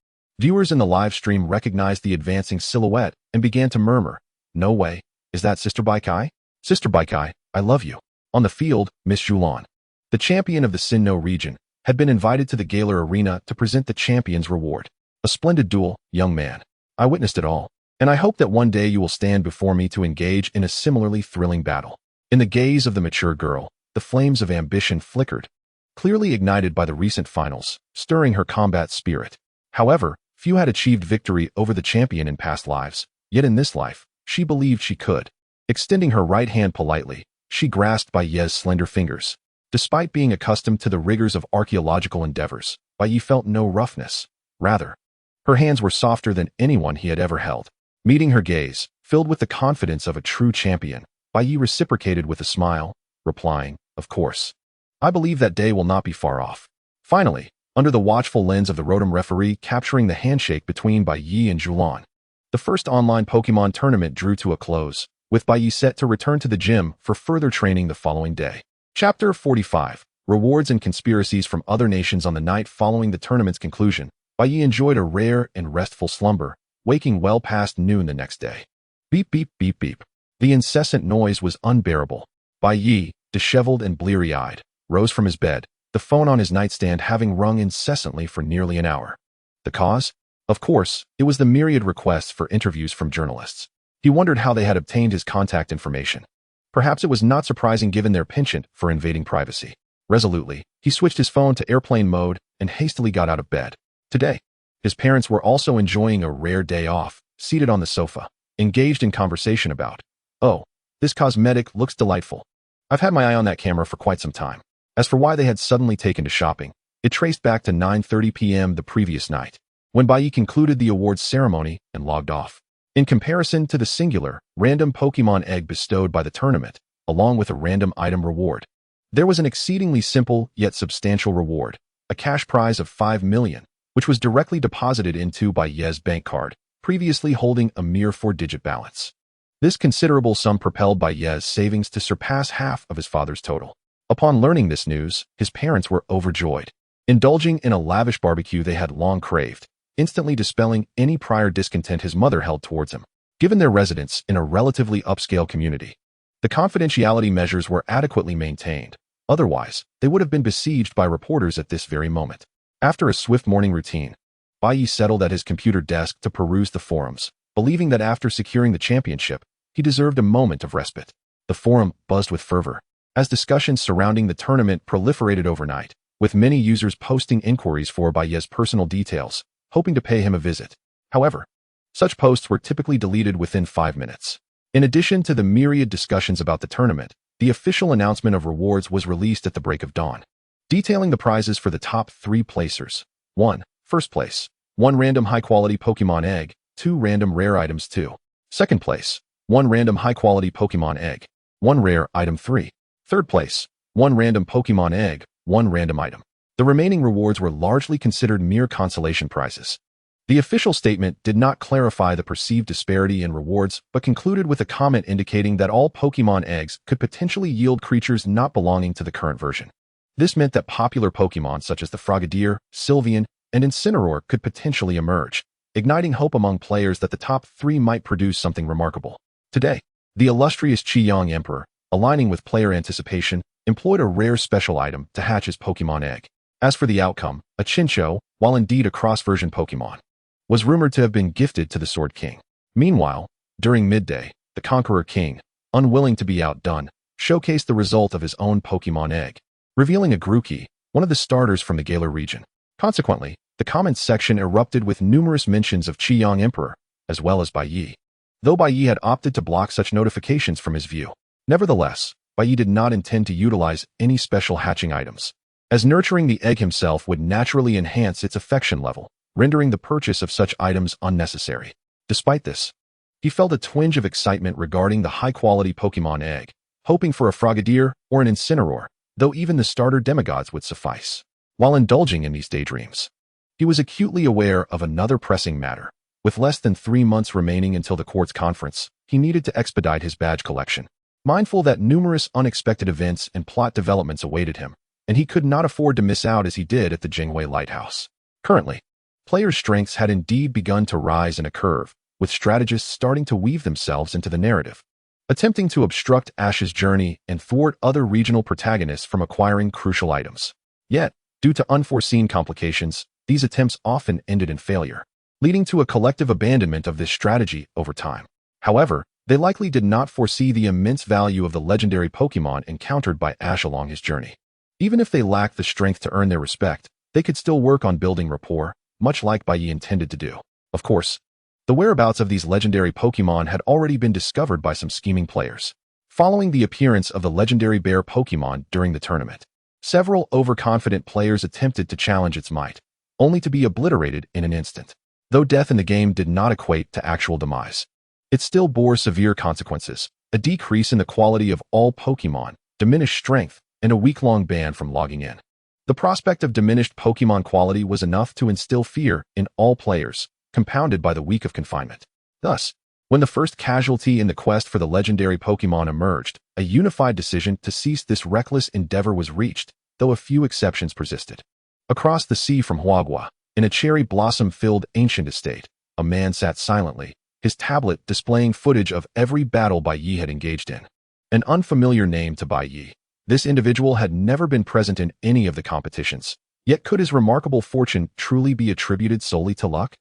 viewers in the live stream recognized the advancing silhouette and began to murmur, "No way, is that Sister Bai Ye? Sister Bai Ye, I love you." On the field, Miss Julan, the champion of the Sinnoh region, had been invited to the Galar Arena to present the champion's reward. "A splendid duel, young man. I witnessed it all, and I hope that one day you will stand before me to engage in a similarly thrilling battle." In the gaze of the mature girl, the flames of ambition flickered, clearly ignited by the recent finals, stirring her combat spirit. However, few had achieved victory over the champion in past lives, yet in this life, she believed she could. Extending her right hand politely, she grasped Bai Ye's slender fingers. Despite being accustomed to the rigors of archaeological endeavors, Bai Ye felt no roughness. Rather, her hands were softer than anyone he had ever held. Meeting her gaze, filled with the confidence of a true champion, Bai Ye reciprocated with a smile, replying, "Of course. I believe that day will not be far off." Finally, under the watchful lens of the Rotom referee capturing the handshake between Bai Ye and Julan, the first online Pokemon tournament drew to a close, with Bai Ye set to return to the gym for further training the following day. Chapter 45, Rewards and Conspiracies from Other Nations. On the night following the tournament's conclusion, Bai Ye enjoyed a rare and restful slumber, waking well past noon the next day. Beep, beep, beep, beep. The incessant noise was unbearable. Bai Ye, disheveled and bleary-eyed, rose from his bed, the phone on his nightstand having rung incessantly for nearly an hour. The cause? Of course, it was the myriad requests for interviews from journalists. He wondered how they had obtained his contact information. Perhaps it was not surprising given their penchant for invading privacy. Resolutely, he switched his phone to airplane mode and hastily got out of bed. Today, his parents were also enjoying a rare day off, seated on the sofa, engaged in conversation about, "Oh, this cosmetic looks delightful. I've had my eye on that camera for quite some time." As for why they had suddenly taken to shopping, it traced back to 9:30 p.m. the previous night, when Bai Ye concluded the awards ceremony and logged off. In comparison to the singular, random Pokemon egg bestowed by the tournament, along with a random item reward, there was an exceedingly simple yet substantial reward, a cash prize of 5 million, which was directly deposited into Bai Ye's bank card, previously holding a mere 4-digit balance. This considerable sum propelled Bai Ye's savings to surpass half of his father's total. Upon learning this news, his parents were overjoyed. Indulging in a lavish barbecue they had long craved, instantly dispelling any prior discontent his mother held towards him. Given their residence in a relatively upscale community, the confidentiality measures were adequately maintained. Otherwise, they would have been besieged by reporters at this very moment. After a swift morning routine, Bai Ye settled at his computer desk to peruse the forums, believing that after securing the championship, he deserved a moment of respite. The forum buzzed with fervor, as discussions surrounding the tournament proliferated overnight, with many users posting inquiries for Bai Ye's personal details, hoping to pay him a visit. However, such posts were typically deleted within 5 minutes. In addition to the myriad discussions about the tournament, the official announcement of rewards was released at the break of dawn, detailing the prizes for the top 3 placers. 1. First place, 1 random high-quality Pokemon egg, 2 random rare items. 2. Second place, 1 random high-quality Pokemon egg, 1 rare item. 3. Third place, 1 random Pokemon egg, 1 random item. The remaining rewards were largely considered mere consolation prizes. The official statement did not clarify the perceived disparity in rewards, but concluded with a comment indicating that all Pokemon eggs could potentially yield creatures not belonging to the current version. This meant that popular Pokemon such as the Frogadier, Sylveon, and Incineroar could potentially emerge, igniting hope among players that the top 3 might produce something remarkable. Today, the illustrious Qiyang Emperor, aligning with player anticipation, employed a rare special item to hatch his Pokemon egg. As for the outcome, a Chinchou, while indeed a cross-version Pokemon, was rumored to have been gifted to the Sword King. Meanwhile, during midday, the Conqueror King, unwilling to be outdone, showcased the result of his own Pokemon egg, revealing a Grookey, one of the starters from the Galar region. Consequently, the comments section erupted with numerous mentions of Qiyang Emperor, as well as Bai Ye. Though Bai Ye had opted to block such notifications from his view, nevertheless, Bai Ye did not intend to utilize any special hatching items, as nurturing the egg himself would naturally enhance its affection level, rendering the purchase of such items unnecessary. Despite this, he felt a twinge of excitement regarding the high-quality Pokemon egg, hoping for a Frogadier or an Incineroar, though even the starter demigods would suffice. While indulging in these daydreams, he was acutely aware of another pressing matter. With less than 3 months remaining until the court's conference, he needed to expedite his badge collection. mindful that numerous unexpected events and plot developments awaited him, and he could not afford to miss out as he did at the Jingwei Lighthouse. Currently, players' strengths had indeed begun to rise in a curve, with strategists starting to weave themselves into the narrative, attempting to obstruct Ash's journey and thwart other regional protagonists from acquiring crucial items. Yet, due to unforeseen complications, these attempts often ended in failure, leading to a collective abandonment of this strategy over time. However, they likely did not foresee the immense value of the legendary Pokémon encountered by Ash along his journey. Even if they lacked the strength to earn their respect, they could still work on building rapport, much like Bai Ye intended to do. Of course, the whereabouts of these legendary Pokémon had already been discovered by some scheming players. Following the appearance of the legendary bear Pokémon during the tournament, several overconfident players attempted to challenge its might, only to be obliterated in an instant. Though death in the game did not equate to actual demise, it still bore severe consequences: a decrease in the quality of all Pokémon, diminished strength, and a week-long ban from logging in. The prospect of diminished Pokémon quality was enough to instill fear in all players, compounded by the week of confinement. Thus, when the first casualty in the quest for the legendary Pokémon emerged, a unified decision to cease this reckless endeavor was reached, though a few exceptions persisted. Across the sea from Huagua, in a cherry blossom-filled ancient estate, a man sat silently, his tablet displaying footage of every battle Bai Ye had engaged in. An unfamiliar name to Bai Ye, this individual had never been present in any of the competitions. Yet could his remarkable fortune truly be attributed solely to luck?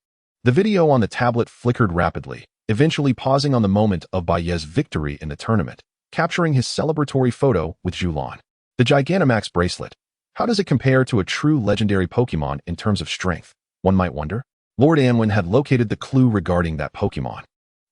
The video on the tablet flickered rapidly, eventually pausing on the moment of Bai Ye's victory in the tournament, capturing his celebratory photo with Julan. The Gigantamax bracelet. How does it compare to a true legendary Pokémon in terms of strength? One might wonder. Lord Anwin had located the clue regarding that Pokémon,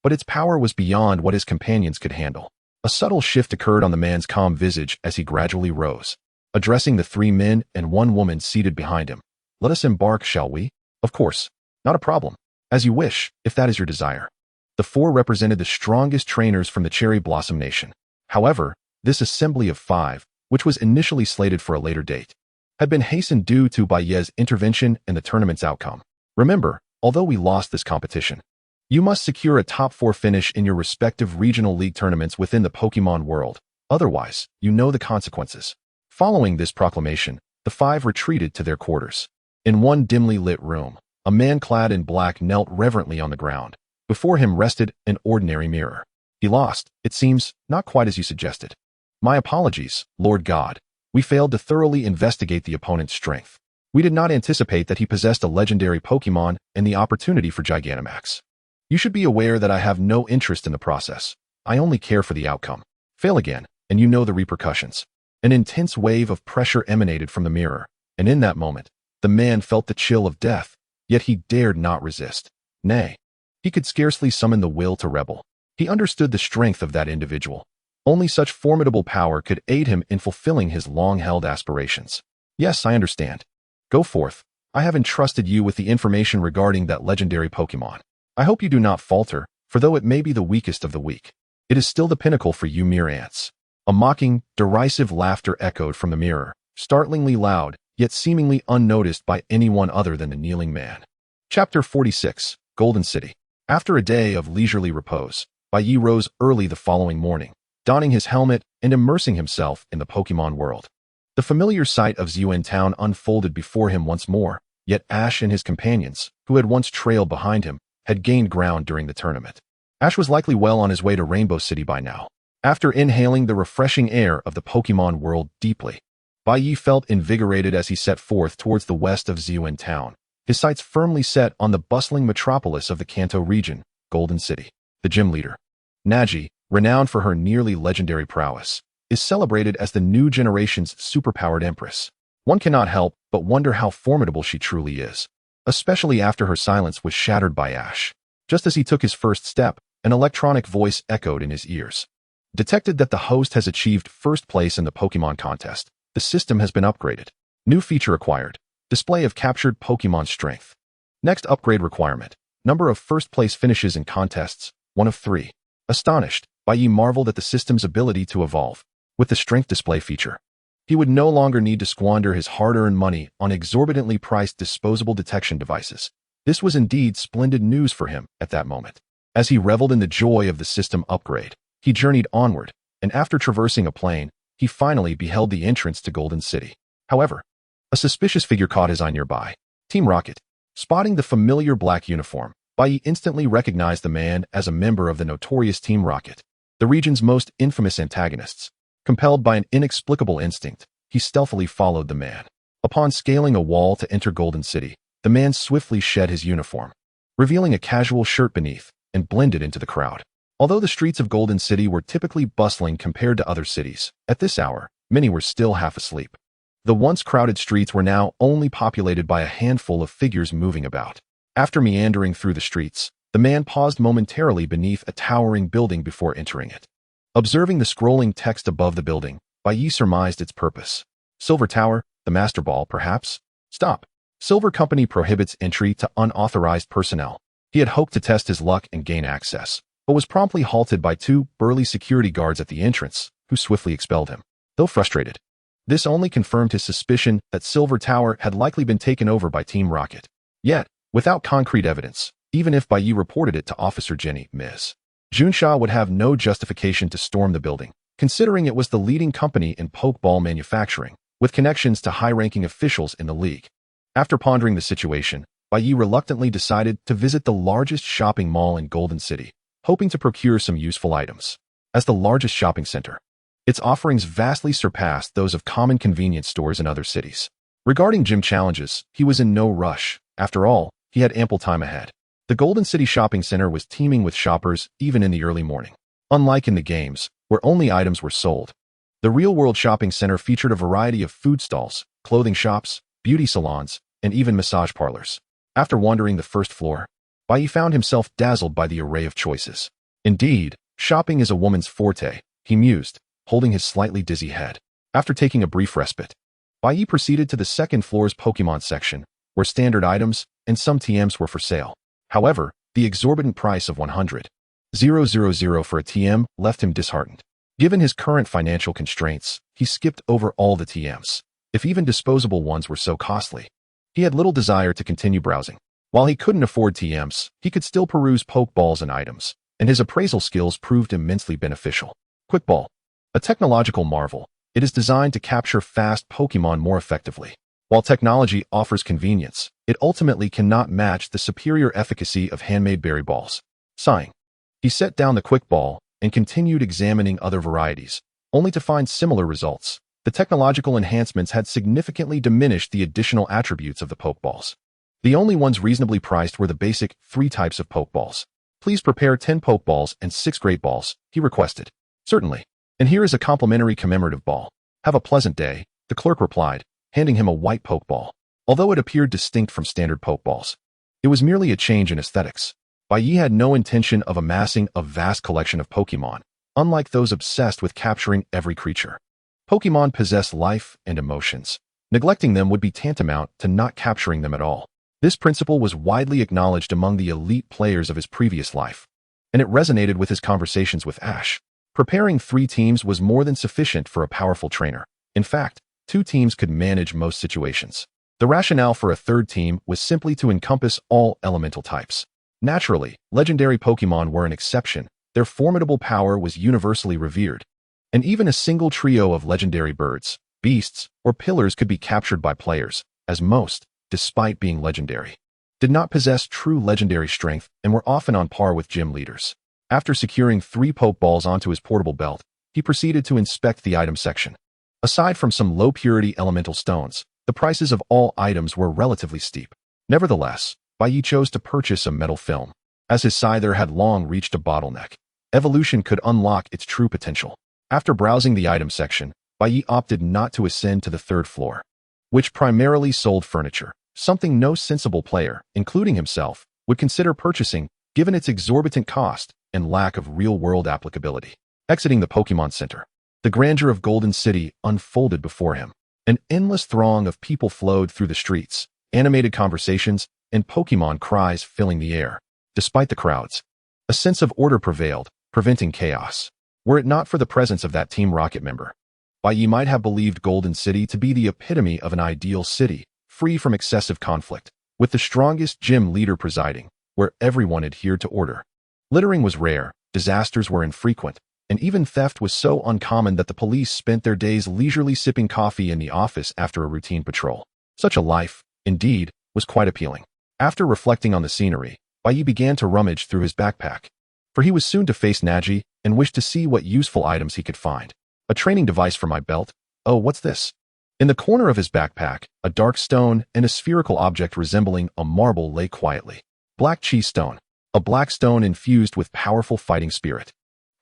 but its power was beyond what his companions could handle. A subtle shift occurred on the man's calm visage as he gradually rose, addressing the 3 men and 1 woman seated behind him. Let us embark, shall we? Of course. Not a problem. As you wish, if that is your desire. The 4 represented the strongest trainers from the Cherry Blossom Nation. However, this assembly of 5, which was initially slated for a later date, had been hastened due to Bai Ye's intervention and the tournament's outcome. Remember, although we lost this competition, you must secure a top 4 finish in your respective regional league tournaments within the Pokémon world. Otherwise, you know the consequences. Following this proclamation, the 5 retreated to their quarters. In one dimly lit room, a man clad in black knelt reverently on the ground. Before him rested an ordinary mirror. He lost, it seems, not quite as you suggested. My apologies, Lord God. We failed to thoroughly investigate the opponent's strength. We did not anticipate that he possessed a legendary Pokémon and the opportunity for Gigantamax. You should be aware that I have no interest in the process. I only care for the outcome. Fail again, and you know the repercussions. An intense wave of pressure emanated from the mirror, and in that moment, the man felt the chill of death, yet he dared not resist. Nay, he could scarcely summon the will to rebel. He understood the strength of that individual. Only such formidable power could aid him in fulfilling his long-held aspirations. Yes, I understand. Go forth. I have entrusted you with the information regarding that legendary Pokémon. I hope you do not falter, for though it may be the weakest of the weak, it is still the pinnacle for you mere ants. A mocking, derisive laughter echoed from the mirror, startlingly loud, yet seemingly unnoticed by anyone other than the kneeling man. Chapter 46, Golden City. After a day of leisurely repose, Bai Ye rose early the following morning, donning his helmet and immersing himself in the Pokémon world. The familiar sight of Ziyuan Town unfolded before him once more, yet Ash and his companions, who had once trailed behind him, had gained ground during the tournament. Ash was likely well on his way to Rainbow City by now. After inhaling the refreshing air of the Pokémon world deeply, Bai Ye felt invigorated as he set forth towards the west of Ziyuan Town, his sights firmly set on the bustling metropolis of the Kanto region, Golden City. The gym leader, Naji, renowned for her nearly legendary prowess, is celebrated as the new generation's superpowered empress. One cannot help but wonder how formidable she truly is, especially after her silence was shattered by Ash. Just as he took his first step, an electronic voice echoed in his ears. Detected that the host has achieved first place in the Pokémon contest. The system has been upgraded. New feature acquired. Display of captured Pokémon strength. Next upgrade requirement. Number of first place finishes in contests, 1 of 3. Astonished, Bai Ye marveled at the system's ability to evolve. With the strength display feature, he would no longer need to squander his hard-earned money on exorbitantly priced disposable detection devices. This was indeed splendid news for him at that moment. As he reveled in the joy of the system upgrade, he journeyed onward, and after traversing a plain, he finally beheld the entrance to Golden City. However, a suspicious figure caught his eye nearby. Team Rocket. Spotting the familiar black uniform, Bai Ye instantly recognized the man as a member of the notorious Team Rocket, the region's most infamous antagonists. Compelled by an inexplicable instinct, he stealthily followed the man. Upon scaling a wall to enter Golden City, the man swiftly shed his uniform, revealing a casual shirt beneath, and blended into the crowd. Although the streets of Golden City were typically bustling compared to other cities, at this hour, many were still half asleep. The once crowded streets were now only populated by a handful of figures moving about. After meandering through the streets, the man paused momentarily beneath a towering building before entering it. Observing the scrolling text above the building, Bai Ye surmised its purpose. Silver Tower, the Master Ball, perhaps? Stop. Silver Company prohibits entry to unauthorized personnel. He had hoped to test his luck and gain access, but was promptly halted by two burly security guards at the entrance, who swiftly expelled him. Though frustrated, this only confirmed his suspicion that Silver Tower had likely been taken over by Team Rocket. Yet, without concrete evidence, even if Bai Ye reported it to Officer Jenny, Ms. Junsha would have no justification to storm the building, considering it was the leading company in Pokeball manufacturing, with connections to high-ranking officials in the league. After pondering the situation, Bai Ye reluctantly decided to visit the largest shopping mall in Golden City, hoping to procure some useful items. As the largest shopping center, its offerings vastly surpassed those of common convenience stores in other cities. Regarding gym challenges, he was in no rush. After all, he had ample time ahead. The Golden City Shopping Center was teeming with shoppers even in the early morning. Unlike in the games, where only items were sold, the real-world shopping center featured a variety of food stalls, clothing shops, beauty salons, and even massage parlors. After wandering the first floor, Bai Ye found himself dazzled by the array of choices. Indeed, shopping is a woman's forte, he mused, holding his slightly dizzy head. After taking a brief respite, Bai Ye proceeded to the second floor's Pokemon section, where standard items and some TMs were for sale. However, the exorbitant price of 100,000 for a TM left him disheartened. Given his current financial constraints, he skipped over all the TMs. If even disposable ones were so costly, he had little desire to continue browsing. While he couldn't afford TMs, he could still peruse Pokeballs and items, and his appraisal skills proved immensely beneficial. Quickball. A technological marvel, it is designed to capture fast Pokemon more effectively. While technology offers convenience, it ultimately cannot match the superior efficacy of handmade berry balls. Sighing, he set down the Quickball and continued examining other varieties, only to find similar results. The technological enhancements had significantly diminished the additional attributes of the Pokeballs. The only ones reasonably priced were the basic 3 types of Pokeballs. Please prepare 10 Pokeballs and 6 Great Balls, he requested. Certainly. And here is a complimentary commemorative ball. Have a pleasant day, the clerk replied, handing him a white Pokeball. Although it appeared distinct from standard Pokeballs, it was merely a change in aesthetics. Bai Ye had no intention of amassing a vast collection of Pokemon, unlike those obsessed with capturing every creature. Pokemon possess life and emotions. Neglecting them would be tantamount to not capturing them at all. This principle was widely acknowledged among the elite players of his previous life, and it resonated with his conversations with Ash. Preparing 3 teams was more than sufficient for a powerful trainer. In fact, 2 teams could manage most situations. The rationale for a 3rd team was simply to encompass all elemental types. Naturally, legendary Pokemon were an exception. Their formidable power was universally revered, and even a single trio of legendary birds, beasts, or pillars could be captured by players, as most, despite being legendary, did not possess true legendary strength and were often on par with gym leaders. After securing 3 Pokeballs onto his portable belt, he proceeded to inspect the item section. Aside from some low-purity elemental stones, the prices of all items were relatively steep. Nevertheless, Bai Ye chose to purchase a metal film. As his scyther had long reached a bottleneck, evolution could unlock its true potential. After browsing the item section, Bai Ye opted not to ascend to the 3rd floor, which primarily sold furniture, something no sensible player, including himself, would consider purchasing given its exorbitant cost and lack of real-world applicability. Exiting the Pokemon Center, the grandeur of Golden City unfolded before him. An endless throng of people flowed through the streets, animated conversations, and Pokemon cries filling the air. Despite the crowds, a sense of order prevailed, preventing chaos. Were it not for the presence of that Team Rocket member, Bai Ye might have believed Golden City to be the epitome of an ideal city, free from excessive conflict, with the strongest gym leader presiding, where everyone adhered to order. Littering was rare, disasters were infrequent, and even theft was so uncommon that the police spent their days leisurely sipping coffee in the office after a routine patrol. Such a life, indeed, was quite appealing. After reflecting on the scenery, Bai Ye began to rummage through his backpack, for he was soon to face Naji and wished to see what useful items he could find. A training device for my belt? Oh, what's this? In the corner of his backpack, a dark stone and a spherical object resembling a marble lay quietly. Black cheese stone, a black stone infused with powerful fighting spirit.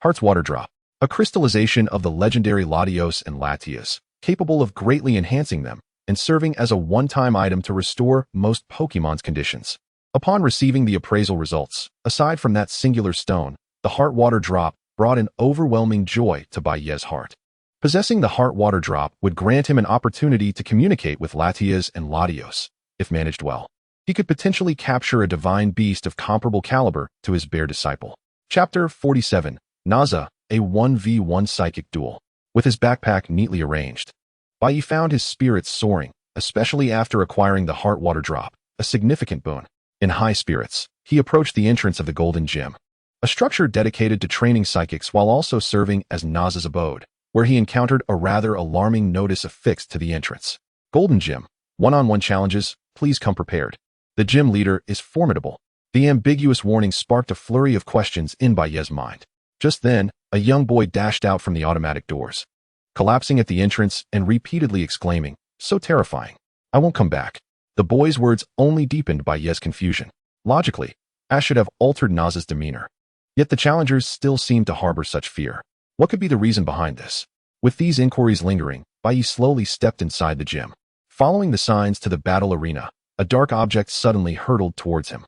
Heart's water drop, a crystallization of the legendary Latios and Latias, capable of greatly enhancing them and serving as a one-time item to restore most Pokemon's conditions. Upon receiving the appraisal results, aside from that singular stone, the heart water drop brought an overwhelming joy to Bai Ye's heart. Possessing the heart water drop would grant him an opportunity to communicate with Latias and Latios. If managed well, he could potentially capture a divine beast of comparable caliber to his bear disciple. Chapter 47. Naza, a 1v1 psychic duel. With his backpack neatly arranged, Bai Ye found his spirits soaring, especially after acquiring the heart water drop, a significant boon. In high spirits, he approached the entrance of the Golden Gym, a structure dedicated to training psychics while also serving as Naza's abode, where he encountered a rather alarming notice affixed to the entrance. Golden Gym, one-on-one challenges, please come prepared. The gym leader is formidable. The ambiguous warning sparked a flurry of questions in Bai Ye's mind. Just then, a young boy dashed out from the automatic doors, collapsing at the entrance and repeatedly exclaiming, "So terrifying. I won't come back." The boy's words only deepened Bai Ye's confusion. Logically, Ash should have altered Naza's demeanor. Yet the challengers still seemed to harbor such fear. What could be the reason behind this? With these inquiries lingering, Bai Ye slowly stepped inside the gym. Following the signs to the battle arena, a dark object suddenly hurtled towards him.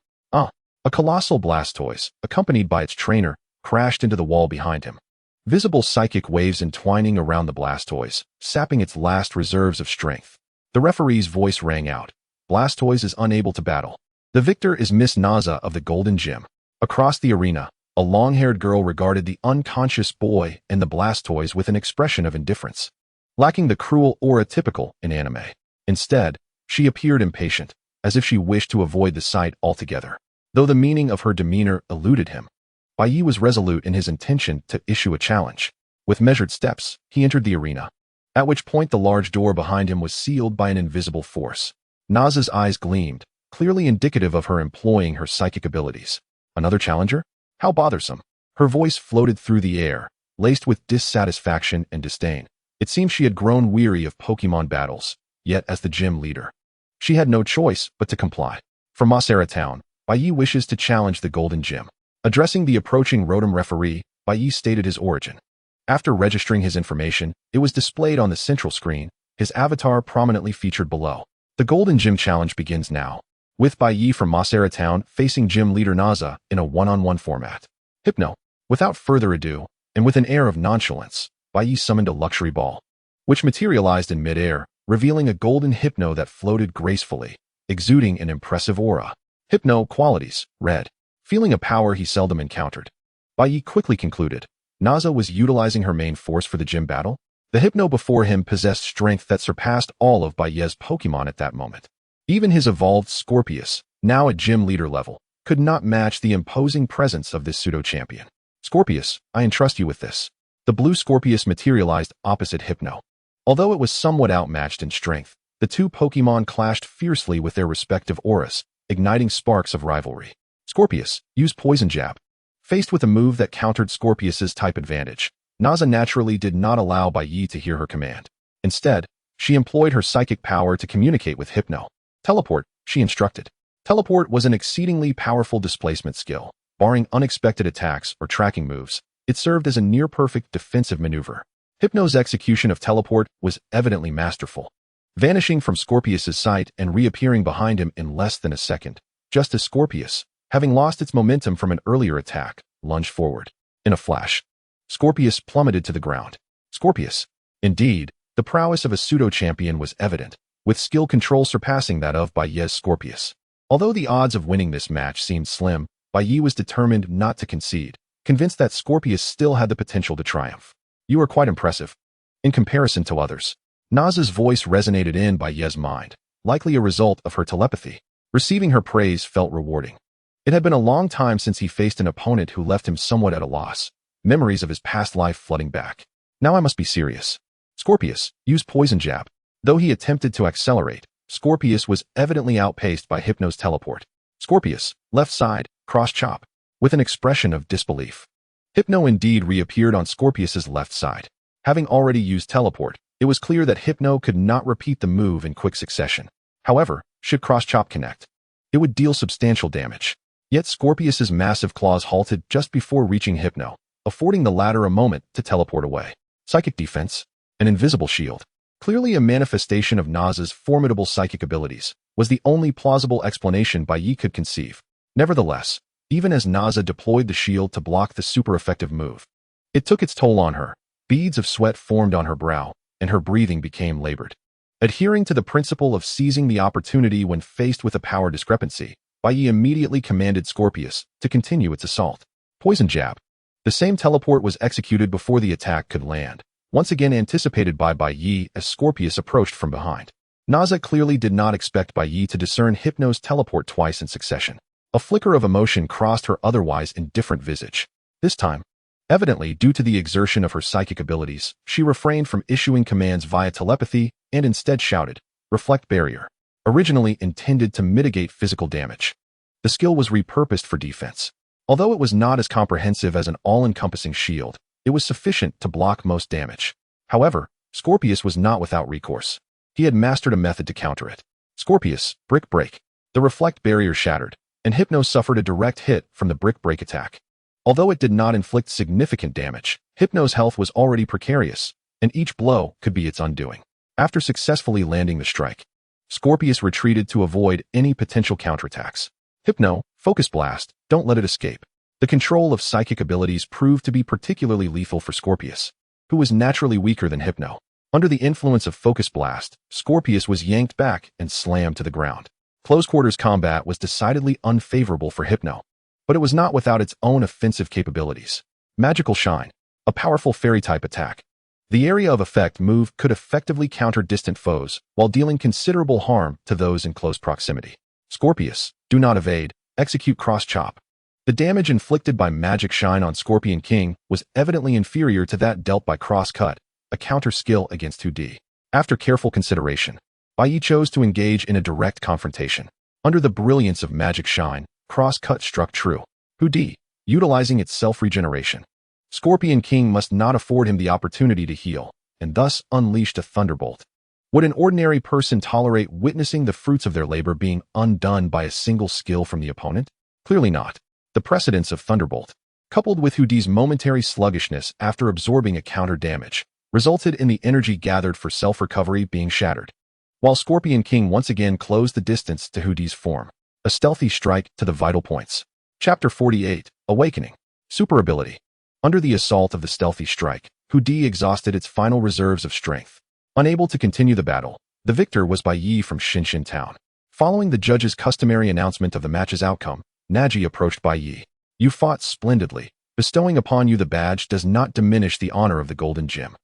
A colossal Blastoise, accompanied by its trainer, crashed into the wall behind him. Visible psychic waves entwining around the Blastoise, sapping its last reserves of strength. The referee's voice rang out. Blastoise is unable to battle. The victor is Miss Naza of the Golden Gym. Across the arena, a long-haired girl regarded the unconscious boy and the Blastoise with an expression of indifference, lacking the cruel aura typical in anime. Instead, she appeared impatient, as if she wished to avoid the sight altogether. Though the meaning of her demeanor eluded him, Bai Ye was resolute in his intention to issue a challenge. With measured steps, he entered the arena, at which point the large door behind him was sealed by an invisible force. Naza's eyes gleamed, clearly indicative of her employing her psychic abilities. Another challenger? How bothersome. Her voice floated through the air, laced with dissatisfaction and disdain. It seemed she had grown weary of Pokemon battles, yet as the gym leader, she had no choice but to comply. From Masera Town, Bai Ye wishes to challenge the Golden Gym. Addressing the approaching Rotom referee, Bai Ye stated his origin. After registering his information, it was displayed on the central screen, his avatar prominently featured below. The Golden Gym challenge begins now, with Bai Ye from Masera Town facing gym leader Naza in a one-on-one format. Hypno. Without further ado, and with an air of nonchalance, Bai Ye summoned a luxury ball, which materialized in midair, revealing a golden Hypno that floated gracefully, exuding an impressive aura. Hypno qualities, red. Feeling a power he seldom encountered, Bai Ye quickly concluded Naza was utilizing her main force for the gym battle. The Hypno before him possessed strength that surpassed all of Bai Ye's Pokemon at that moment. Even his evolved Scorpius, now at gym leader level, could not match the imposing presence of this pseudo-champion. Scorpius, I entrust you with this. The blue Scorpius materialized opposite Hypno. Although it was somewhat outmatched in strength, the two Pokemon clashed fiercely with their respective auras, igniting sparks of rivalry. Scorpius used Poison Jab. Faced with a move that countered Scorpius's type advantage, Naza naturally did not allow Bai Ye to hear her command. Instead, she employed her psychic power to communicate with Hypno. Teleport, she instructed. Teleport was an exceedingly powerful displacement skill. Barring unexpected attacks or tracking moves, it served as a near-perfect defensive maneuver. Hypno's execution of teleport was evidently masterful, vanishing from Scorpius's sight and reappearing behind him in less than a second, just as Scorpius, having lost its momentum from an earlier attack, lunged forward. In a flash, Scorpius plummeted to the ground. Scorpius. Indeed, the prowess of a pseudo-champion was evident, with skill control surpassing that of Bai Ye's Scorpius. Although the odds of winning this match seemed slim, Bai Ye was determined not to concede, convinced that Scorpius still had the potential to triumph. You are quite impressive. In comparison to others, Naza's voice resonated in Bai Ye's mind, likely a result of her telepathy. Receiving her praise felt rewarding. It had been a long time since he faced an opponent who left him somewhat at a loss. memories of his past life flooding back. Now I must be serious. Scorpius used Poison Jab. Though he attempted to accelerate, Scorpius was evidently outpaced by Hypno's teleport. Scorpius, left side, cross chop, with an expression of disbelief. Hypno indeed reappeared on Scorpius's left side. Having already used teleport, it was clear that Hypno could not repeat the move in quick succession. However, should cross chop connect, it would deal substantial damage. Yet Scorpius's massive claws halted just before reaching Hypno, affording the latter a moment to teleport away. Psychic defense, an invisible shield, clearly a manifestation of Naza's formidable psychic abilities, was the only plausible explanation Bai Ye could conceive. Nevertheless, even as Naza deployed the shield to block the super-effective move, it took its toll on her. Beads of sweat formed on her brow, and her breathing became labored. Adhering to the principle of seizing the opportunity when faced with a power discrepancy, Bai Ye immediately commanded Scorpius to continue its assault. Poison Jab. The same teleport was executed before the attack could land, once again anticipated by Bai Ye as Scorpius approached from behind. Naza clearly did not expect Bai Ye to discern Hypno's teleport twice in succession. A flicker of emotion crossed her otherwise indifferent visage. This time, evidently due to the exertion of her psychic abilities, she refrained from issuing commands via telepathy and instead shouted, "Reflect Barrier." Originally intended to mitigate physical damage, the skill was repurposed for defense. Although it was not as comprehensive as an all-encompassing shield, it was sufficient to block most damage. However, Scorpius was not without recourse. He had mastered a method to counter it. Scorpius, Brick Break. The Reflect Barrier shattered, and Hypno suffered a direct hit from the Brick Break attack. Although it did not inflict significant damage, Hypno's health was already precarious, and each blow could be its undoing. After successfully landing the strike, Scorpius retreated to avoid any potential counterattacks. Hypno, Focus Blast, don't let it escape. The control of psychic abilities proved to be particularly lethal for Scorpius, who was naturally weaker than Hypno. Under the influence of Focus Blast, Scorpius was yanked back and slammed to the ground. Close quarters combat was decidedly unfavorable for Hypno, but it was not without its own offensive capabilities. Magical Shine, a powerful fairy-type attack. The area of effect move could effectively counter distant foes while dealing considerable harm to those in close proximity. Scorpius, do not evade, execute cross chop. The damage inflicted by Magic Shine on Scorpion King was evidently inferior to that dealt by Cross Cut, a counter skill against 2D. After careful consideration, Bai Ye chose to engage in a direct confrontation. Under the brilliance of Magic Shine, Cross Cut struck true. 2D, utilizing its self-regeneration. Scorpion King must not afford him the opportunity to heal, and thus unleashed a thunderbolt. Would an ordinary person tolerate witnessing the fruits of their labor being undone by a single skill from the opponent? Clearly not. The precedence of Thunderbolt, coupled with 2D's momentary sluggishness after absorbing a counter damage, resulted in the energy gathered for self-recovery being shattered, while Scorpion King once again closed the distance to 2D's form. A stealthy strike to the vital points. Chapter 48, Awakening. Super Ability. Under the assault of the stealthy strike, 2D exhausted its final reserves of strength. Unable to continue the battle, the victor was Bai Ye from Shinshin Town. Following the judge's customary announcement of the match's outcome, Naji approached Bai Ye. You fought splendidly. Bestowing upon you the badge does not diminish the honor of the Golden Gem.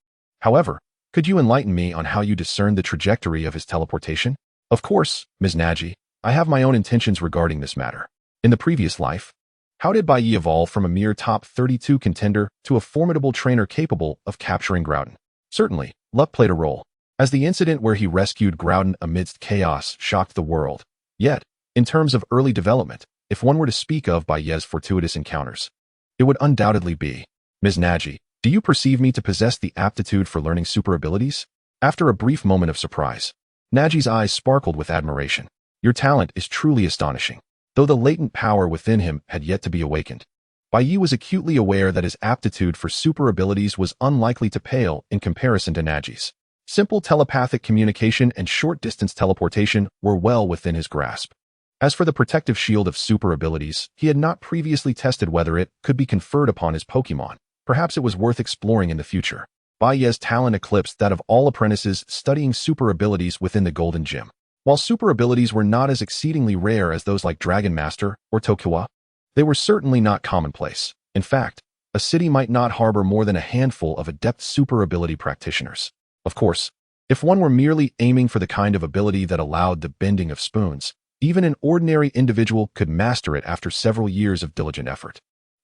However, could you enlighten me on how you discerned the trajectory of his teleportation? Of course, Ms. Naji, I have my own intentions regarding this matter. In the previous life, how did Bai Ye evolve from a mere top 32 contender to a formidable trainer capable of capturing Groudon? Certainly, luck played a role, as the incident where he rescued Groudon amidst chaos shocked the world. Yet, in terms of early development, if one were to speak of Bai Ye's fortuitous encounters, it would undoubtedly be. Ms. Naji, do you perceive me to possess the aptitude for learning super abilities? After a brief moment of surprise, Naji's eyes sparkled with admiration. Your talent is truly astonishing. Though the latent power within him had yet to be awakened, Bai Ye was acutely aware that his aptitude for super abilities was unlikely to pale in comparison to Naji's. Simple telepathic communication and short-distance teleportation were well within his grasp. As for the protective shield of super abilities, he had not previously tested whether it could be conferred upon his Pokémon. Perhaps it was worth exploring in the future. Bai Ye's talent eclipsed that of all apprentices studying super abilities within the Golden Gym. While super abilities were not as exceedingly rare as those like Dragon Master or Tokiwa, they were certainly not commonplace. In fact, a city might not harbor more than a handful of adept super ability practitioners. Of course, if one were merely aiming for the kind of ability that allowed the bending of spoons, even an ordinary individual could master it after several years of diligent effort.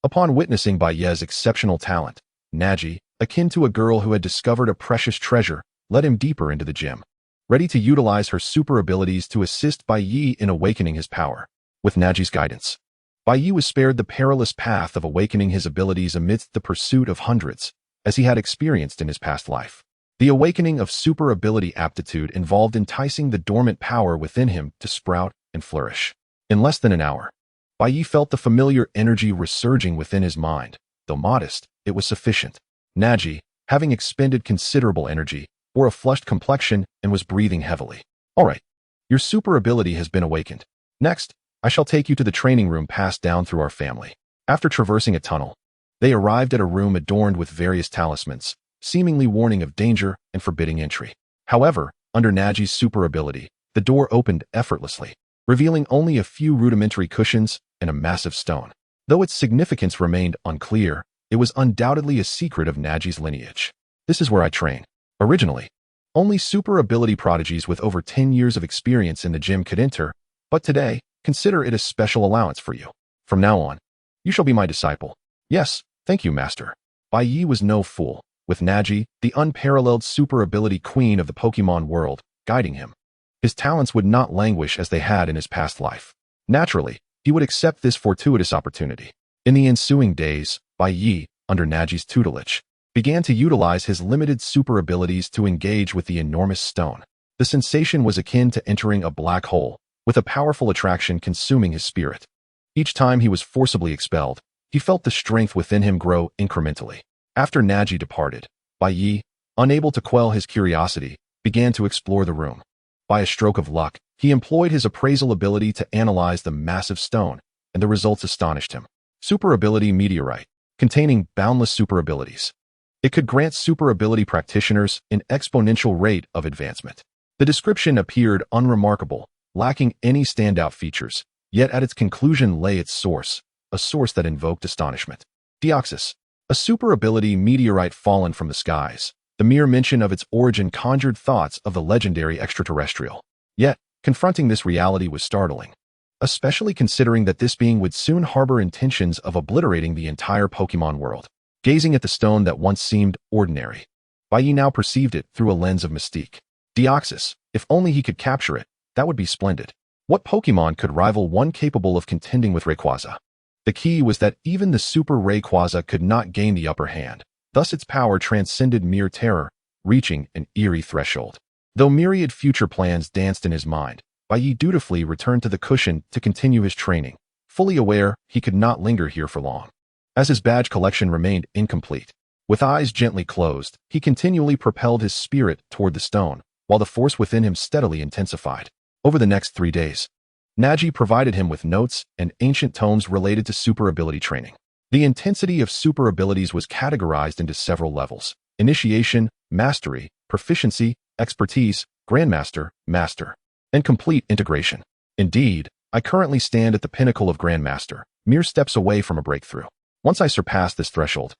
Upon witnessing Bai Ye's exceptional talent, Naji, akin to a girl who had discovered a precious treasure, led him deeper into the gym, ready to utilize her super abilities to assist Bai Ye in awakening his power. With Naji's guidance, Bai Ye was spared the perilous path of awakening his abilities amidst the pursuit of hundreds, as he had experienced in his past life. The awakening of super ability aptitude involved enticing the dormant power within him to sprout and flourish. In less than an hour, Bai Ye felt the familiar energy resurging within his mind. Though modest, it was sufficient. Naji, having expended considerable energy, wore a flushed complexion and was breathing heavily. All right, your super ability has been awakened. Next, I shall take you to the training room passed down through our family. After traversing a tunnel, they arrived at a room adorned with various talismans, seemingly warning of danger and forbidding entry. However, under Naji's super ability, the door opened effortlessly, revealing only a few rudimentary cushions and a massive stone. Though its significance remained unclear, it was undoubtedly a secret of Naji's lineage. This is where I train. Originally, only super ability prodigies with over 10 years of experience in the gym could enter, but today, consider it a special allowance for you. From now on, you shall be my disciple. Yes, thank you, master. Bai Ye was no fool, with Naji, the unparalleled super ability queen of the Pokémon world, guiding him. His talents would not languish as they had in his past life. Naturally, he would accept this fortuitous opportunity. In the ensuing days, Bai Ye, under Naji's tutelage, began to utilize his limited super abilities to engage with the enormous stone. The sensation was akin to entering a black hole, with a powerful attraction consuming his spirit. Each time he was forcibly expelled, he felt the strength within him grow incrementally. After Naji departed, Bai Ye, unable to quell his curiosity, began to explore the room. By a stroke of luck, he employed his appraisal ability to analyze the massive stone, and the results astonished him. Super ability meteorite, containing boundless super abilities. It could grant super ability practitioners an exponential rate of advancement. The description appeared unremarkable, lacking any standout features, yet at its conclusion lay its source, a source that invoked astonishment. Deoxys, a super ability meteorite fallen from the skies. The mere mention of its origin conjured thoughts of the legendary extraterrestrial. Yet, confronting this reality was startling, especially considering that this being would soon harbor intentions of obliterating the entire Pokémon world. Gazing at the stone that once seemed ordinary, Bai Ye now perceived it through a lens of mystique. Deoxys, if only he could capture it, that would be splendid. What Pokémon could rival one capable of contending with Rayquaza? The key was that even the super Rayquaza could not gain the upper hand. Thus its power transcended mere terror, reaching an eerie threshold. Though myriad future plans danced in his mind, Bai Ye dutifully returned to the cushion to continue his training, fully aware he could not linger here for long. As his badge collection remained incomplete, with eyes gently closed, he continually propelled his spirit toward the stone, while the force within him steadily intensified. Over the next 3 days, Naji provided him with notes and ancient tomes related to super ability training. The intensity of super abilities was categorized into several levels: initiation, mastery, proficiency, expertise, grandmaster, master, and complete integration. Indeed, I currently stand at the pinnacle of grandmaster, mere steps away from a breakthrough. Once I surpass this threshold,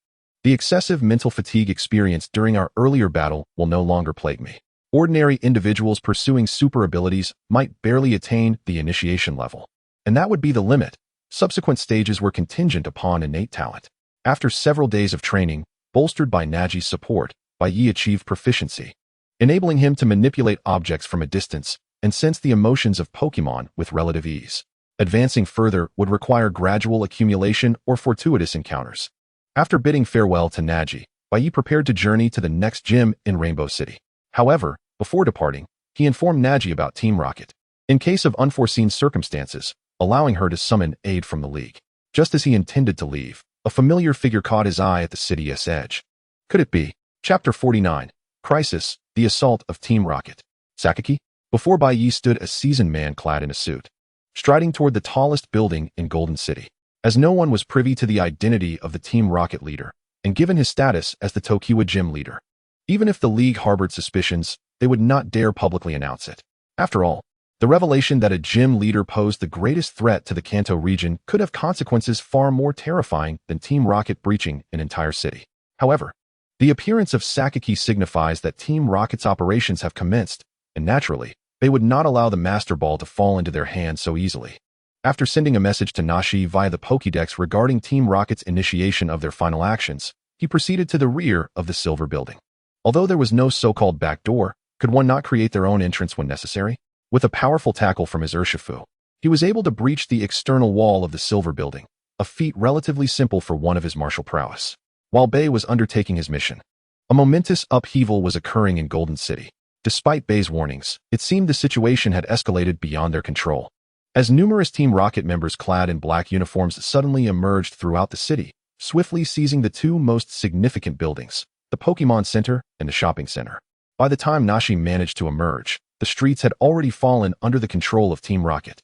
the excessive mental fatigue experienced during our earlier battle will no longer plague me. Ordinary individuals pursuing super abilities might barely attain the initiation level, and that would be the limit. Subsequent stages were contingent upon innate talent. After several days of training, bolstered by Naji's support, Bai Ye achieved proficiency, enabling him to manipulate objects from a distance and sense the emotions of Pokémon with relative ease. Advancing further would require gradual accumulation or fortuitous encounters. After bidding farewell to Naji, Bai Ye prepared to journey to the next gym in Rainbow City. However, before departing, he informed Naji about Team Rocket, in case of unforeseen circumstances, allowing her to summon aid from the League. Just as he intended to leave, a familiar figure caught his eye at the city's edge. Could it be? Chapter 49, Crisis, the Assault of Team Rocket. Sakaki? Before Bai Ye stood a seasoned man clad in a suit, striding toward the tallest building in Golden City. As no one was privy to the identity of the Team Rocket leader, and given his status as the Tokiwa Gym leader, even if the League harbored suspicions, they would not dare publicly announce it. After all, the revelation that a gym leader posed the greatest threat to the Kanto region could have consequences far more terrifying than Team Rocket breaching an entire city. However, the appearance of Sakaki signifies that Team Rocket's operations have commenced, and naturally, they would not allow the Master Ball to fall into their hands so easily. After sending a message to Nashi via the Pokédex regarding Team Rocket's initiation of their final actions, he proceeded to the rear of the Silver Building. Although there was no so-called back door, could one not create their own entrance when necessary? With a powerful tackle from his Urshifu, he was able to breach the external wall of the Silver Building, a feat relatively simple for one of his martial prowess. While Bai was undertaking his mission, a momentous upheaval was occurring in Golden City. Despite Bai's warnings, it seemed the situation had escalated beyond their control. As numerous Team Rocket members clad in black uniforms suddenly emerged throughout the city, swiftly seizing the two most significant buildings, the Pokémon Center and the shopping center. By the time Nashi managed to emerge, the streets had already fallen under the control of Team Rocket.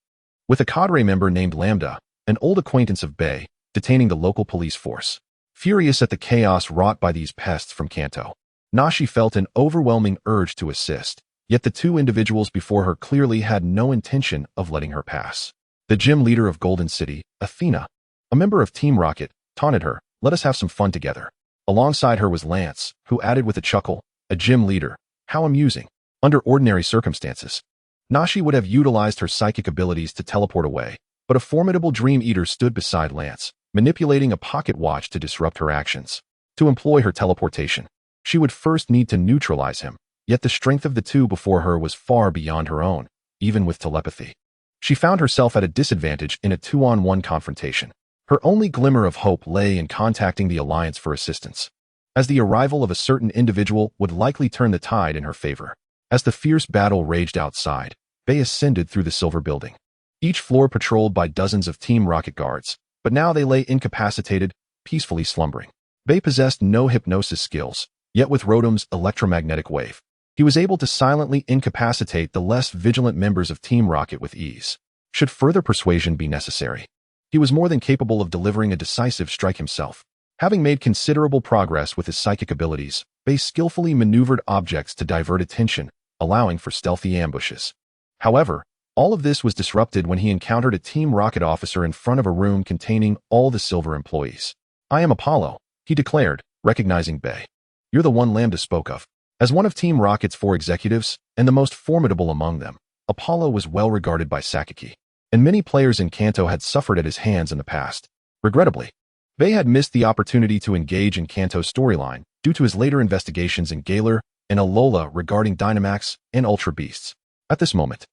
With a cadre member named Lambda, an old acquaintance of Bai, detaining the local police force. Furious at the chaos wrought by these pests from Kanto, Nashi felt an overwhelming urge to assist, yet the two individuals before her clearly had no intention of letting her pass. The gym leader of Golden City, Athena, a member of Team Rocket, taunted her, "Let us have some fun together." Alongside her was Lance, who added with a chuckle, "A gym leader, how amusing." Under ordinary circumstances, Nashi would have utilized her psychic abilities to teleport away, but a formidable Dream Eater stood beside Lance, manipulating a pocket watch to disrupt her actions. To employ her teleportation, she would first need to neutralize him, yet the strength of the two before her was far beyond her own, even with telepathy. She found herself at a disadvantage in a 2-on-1 confrontation. Her only glimmer of hope lay in contacting the Alliance for assistance, as the arrival of a certain individual would likely turn the tide in her favor. As the fierce battle raged outside, Bai ascended through the Silver Building, each floor patrolled by dozens of Team Rocket guards, but now they lay incapacitated, peacefully slumbering. Bai possessed no hypnosis skills, yet with Rotom's electromagnetic wave, he was able to silently incapacitate the less vigilant members of Team Rocket with ease. Should further persuasion be necessary, he was more than capable of delivering a decisive strike himself. Having made considerable progress with his psychic abilities, Bai skillfully maneuvered objects to divert attention, allowing for stealthy ambushes. However, all of this was disrupted when he encountered a Team Rocket officer in front of a room containing all the Silver employees. "I am Apollo," he declared, recognizing Bai. "You're the one Lambda spoke of." As one of Team Rocket's 4 executives, and the most formidable among them, Apollo was well regarded by Sakaki, and many players in Kanto had suffered at his hands in the past. Regrettably, Bai had missed the opportunity to engage in Kanto's storyline due to his later investigations in Galar and Alola regarding Dynamax and Ultra Beasts. At this moment,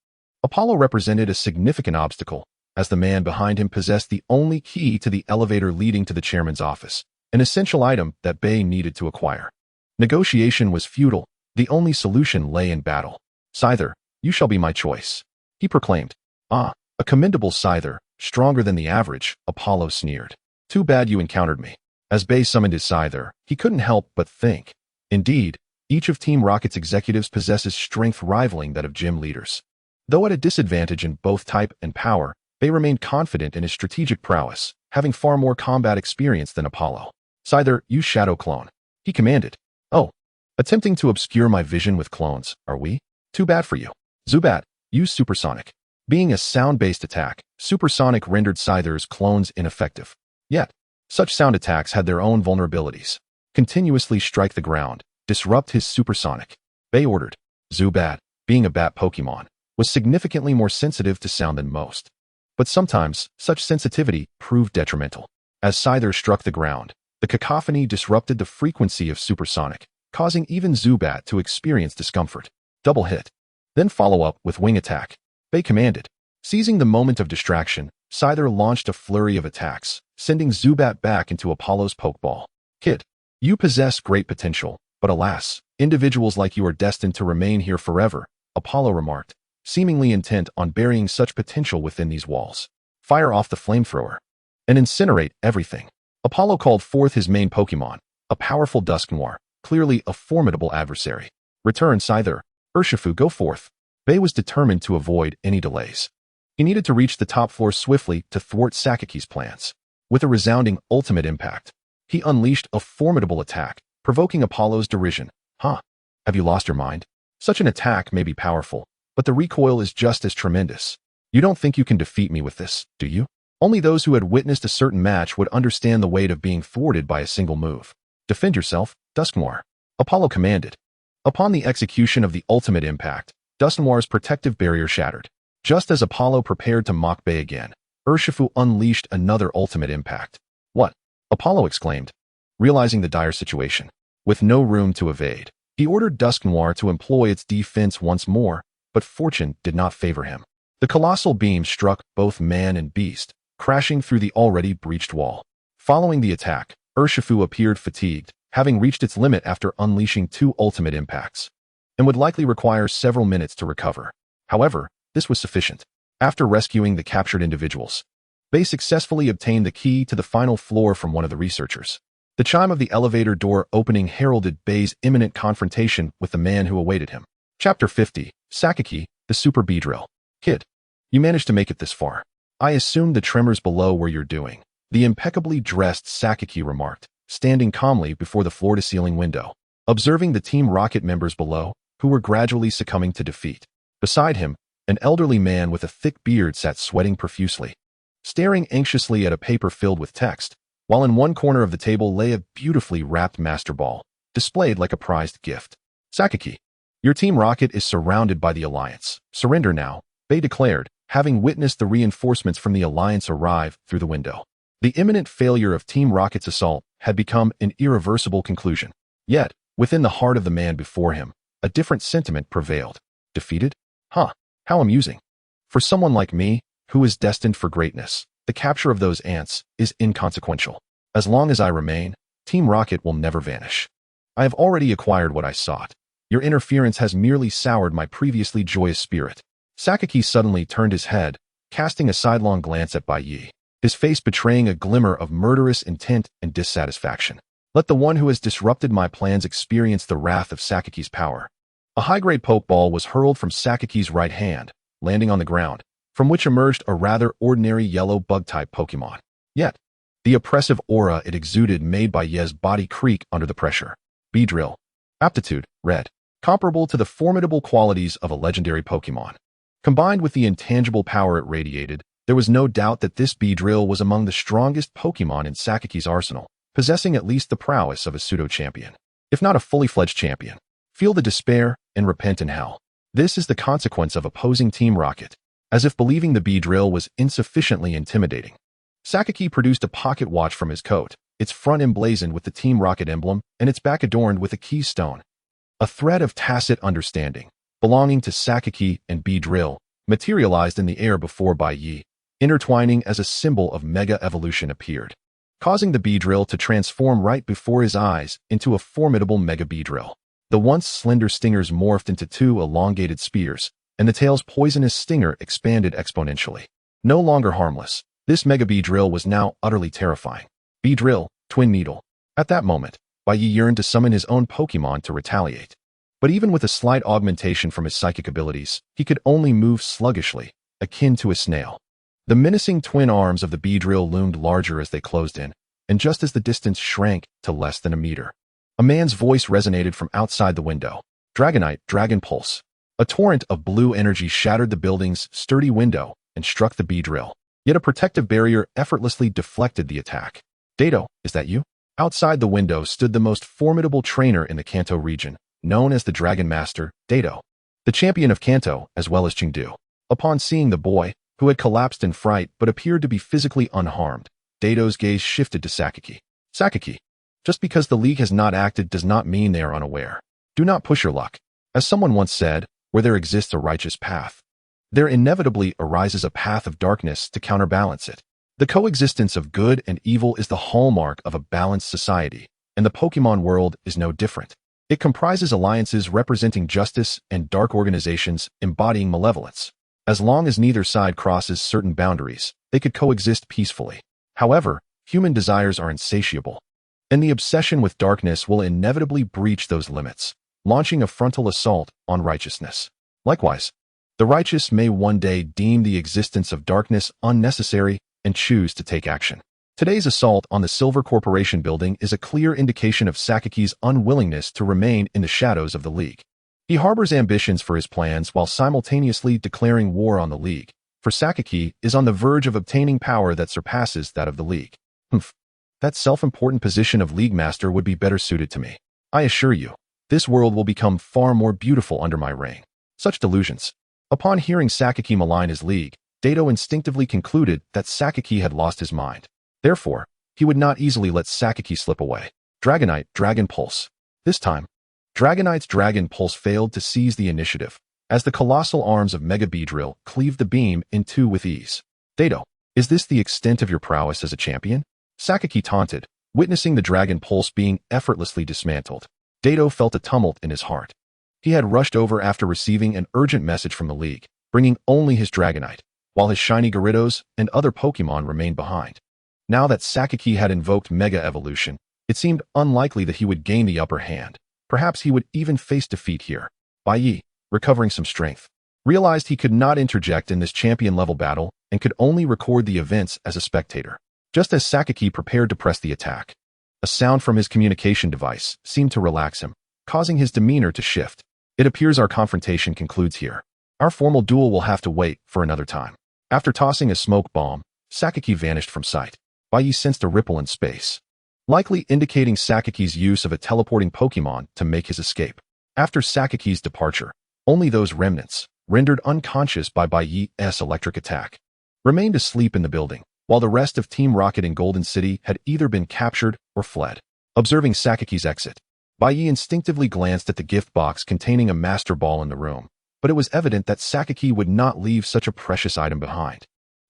Apollo represented a significant obstacle, as the man behind him possessed the only key to the elevator leading to the chairman's office, an essential item that Bai needed to acquire. Negotiation was futile. The only solution lay in battle. "Scyther, you shall be my choice," he proclaimed. "Ah, a commendable Scyther, stronger than the average," Apollo sneered. "Too bad you encountered me." As Bai summoned his Scyther, he couldn't help but think. Indeed, each of Team Rocket's executives possesses strength rivaling that of gym leaders. Though at a disadvantage in both type and power, Bai remained confident in his strategic prowess, having far more combat experience than Apollo. "Scyther, use Shadow Clone," he commanded. "Oh, attempting to obscure my vision with clones, are we? Too bad for you." "Zubat, use Supersonic." Being a sound-based attack, Supersonic rendered Scyther's clones ineffective. Yet, such sound attacks had their own vulnerabilities. Continuously strike the ground, disrupt his Supersonic. Bai ordered. Zubat, being a bat Pokémon, was significantly more sensitive to sound than most. But sometimes, such sensitivity proved detrimental. As Scyther struck the ground, the cacophony disrupted the frequency of Supersonic, causing even Zubat to experience discomfort. Double hit. Then follow up with Wing Attack, Bai commanded. Seizing the moment of distraction, Scyther launched a flurry of attacks, sending Zubat back into Apollo's Pokeball. "Kid, you possess great potential, but alas, individuals like you are destined to remain here forever," Apollo remarked, seemingly intent on burying such potential within these walls. "Fire off the flamethrower and incinerate everything." Apollo called forth his main Pokemon, a powerful Dusknoir, clearly a formidable adversary. "Return, Scyther. Urshifu, go forth." Bai was determined to avoid any delays. He needed to reach the top floor swiftly to thwart Sakaki's plans. With a resounding ultimate impact, he unleashed a formidable attack, provoking Apollo's derision. "Huh? Have you lost your mind? Such an attack may be powerful, but the recoil is just as tremendous. You don't think you can defeat me with this, do you?" Only those who had witnessed a certain match would understand the weight of being thwarted by a single move. "Defend yourself, Dusknoir," Apollo commanded. Upon the execution of the ultimate impact, Dusknoir's protective barrier shattered. Just as Apollo prepared to mock Bai again, Urshifu unleashed another ultimate impact. What? Apollo exclaimed, realizing the dire situation. With no room to evade, he ordered Dusk Noir to employ its defense once more, but fortune did not favor him. The colossal beam struck both man and beast, crashing through the already breached wall. Following the attack, Urshifu appeared fatigued, having reached its limit after unleashing 2 ultimate impacts, and would likely require several minutes to recover. However, this was sufficient. After rescuing the captured individuals, Bai successfully obtained the key to the final floor from one of the researchers. The chime of the elevator door opening heralded Bai's imminent confrontation with the man who awaited him. Chapter 50, Sakaki, the Super Beedrill. Kid, you managed to make it this far. I assumed the tremors below were your doing, the impeccably dressed Sakaki remarked, standing calmly before the floor-to-ceiling window, observing the Team Rocket members below, who were gradually succumbing to defeat. Beside him, an elderly man with a thick beard sat sweating profusely, staring anxiously at a paper filled with text, while in one corner of the table lay a beautifully wrapped Master Ball, displayed like a prized gift. Sakaki, your Team Rocket is surrounded by the Alliance. Surrender now, Bai declared, having witnessed the reinforcements from the Alliance arrive through the window. The imminent failure of Team Rocket's assault had become an irreversible conclusion. Yet, within the heart of the man before him, a different sentiment prevailed. Defeated? Huh, how amusing. For someone like me, who is destined for greatness, the capture of those ants is inconsequential. As long as I remain, Team Rocket will never vanish. I have already acquired what I sought. Your interference has merely soured my previously joyous spirit. Sakaki suddenly turned his head, casting a sidelong glance at Bai Ye, his face betraying a glimmer of murderous intent and dissatisfaction. Let the one who has disrupted my plans experience the wrath of Sakaki's power. A high-grade Pokeball was hurled from Sakaki's right hand, landing on the ground, from which emerged a rather ordinary yellow bug-type Pokemon. Yet, the oppressive aura it exuded made Bai Ye's body creak under the pressure. Beedrill. Aptitude, red. Comparable to the formidable qualities of a legendary Pokemon. Combined with the intangible power it radiated, there was no doubt that this Beedrill was among the strongest Pokemon in Sakaki's arsenal, possessing at least the prowess of a pseudo-champion, if not a fully-fledged champion. Feel the despair and repent in hell. This is the consequence of opposing Team Rocket. As if believing the Beedrill was insufficiently intimidating, Sakaki produced a pocket watch from his coat, its front emblazoned with the Team Rocket emblem and its back adorned with a keystone. A thread of tacit understanding, belonging to Sakaki and Beedrill, materialized in the air before Bai Ye, intertwining as a symbol of mega evolution appeared, causing the Beedrill to transform right before his eyes into a formidable Mega Beedrill. The once slender stingers morphed into 2 elongated spears, and the tail's poisonous stinger expanded exponentially. No longer harmless, this Mega Beedrill was now utterly terrifying. Beedrill, Twin Needle. At that moment, Bai Ye yearned to summon his own Pokemon to retaliate. But even with a slight augmentation from his psychic abilities, he could only move sluggishly, akin to a snail. The menacing twin arms of the Beedrill loomed larger as they closed in, and just as the distance shrank to less than a meter, a man's voice resonated from outside the window. Dragonite, Dragon Pulse. A torrent of blue energy shattered the building's sturdy window and struck the Beedrill, yet a protective barrier effortlessly deflected the attack. Dato, is that you? Outside the window stood the most formidable trainer in the Kanto region, known as the Dragon Master, Dato, the champion of Kanto as well as Chengdu. Upon seeing the boy, who had collapsed in fright but appeared to be physically unharmed, Dato's gaze shifted to Sakaki. Sakaki, just because the League has not acted does not mean they are unaware. Do not push your luck. As someone once said, where there exists a righteous path, there inevitably arises a path of darkness to counterbalance it. The coexistence of good and evil is the hallmark of a balanced society, and the Pokemon world is no different. It comprises alliances representing justice and dark organizations embodying malevolence. As long as neither side crosses certain boundaries, they could coexist peacefully. However, human desires are insatiable, and the obsession with darkness will inevitably breach those limits, launching a frontal assault on righteousness. Likewise, the righteous may one day deem the existence of darkness unnecessary and choose to take action. Today's assault on the Silver Corporation building is a clear indication of Sakaki's unwillingness to remain in the shadows of the League. He harbors ambitions for his plans while simultaneously declaring war on the League, for Sakaki is on the verge of obtaining power that surpasses that of the League. That self-important position of League Master would be better suited to me. I assure you, this world will become far more beautiful under my reign. Such delusions. Upon hearing Sakaki malign his League, Dato instinctively concluded that Sakaki had lost his mind. Therefore, he would not easily let Sakaki slip away. Dragonite, Dragon Pulse. This time, Dragonite's Dragon Pulse failed to seize the initiative, as the colossal arms of Mega Beedrill cleaved the beam in two with ease. Dato, is this the extent of your prowess as a champion? Sakaki taunted, witnessing the Dragon Pulse being effortlessly dismantled. Dato felt a tumult in his heart. He had rushed over after receiving an urgent message from the League, bringing only his Dragonite, while his shiny Gyarados and other Pokémon remained behind. Now that Sakaki had invoked Mega Evolution, it seemed unlikely that he would gain the upper hand. Perhaps he would even face defeat here. Bai Ye, recovering some strength, realized he could not interject in this champion-level battle and could only record the events as a spectator. Just as Sakaki prepared to press the attack, a sound from his communication device seemed to relax him, causing his demeanor to shift. It appears our confrontation concludes here. Our formal duel will have to wait for another time. After tossing a smoke bomb, Sakaki vanished from sight. Bai Ye sensed a ripple in space, likely indicating Sakaki's use of a teleporting Pokémon to make his escape. After Sakaki's departure, only those remnants, rendered unconscious by Bai Ye's electric attack, remained asleep in the building, while the rest of Team Rocket in Golden City had either been captured or fled. Observing Sakaki's exit, Bai Ye instinctively glanced at the gift box containing a Master Ball in the room, but it was evident that Sakaki would not leave such a precious item behind.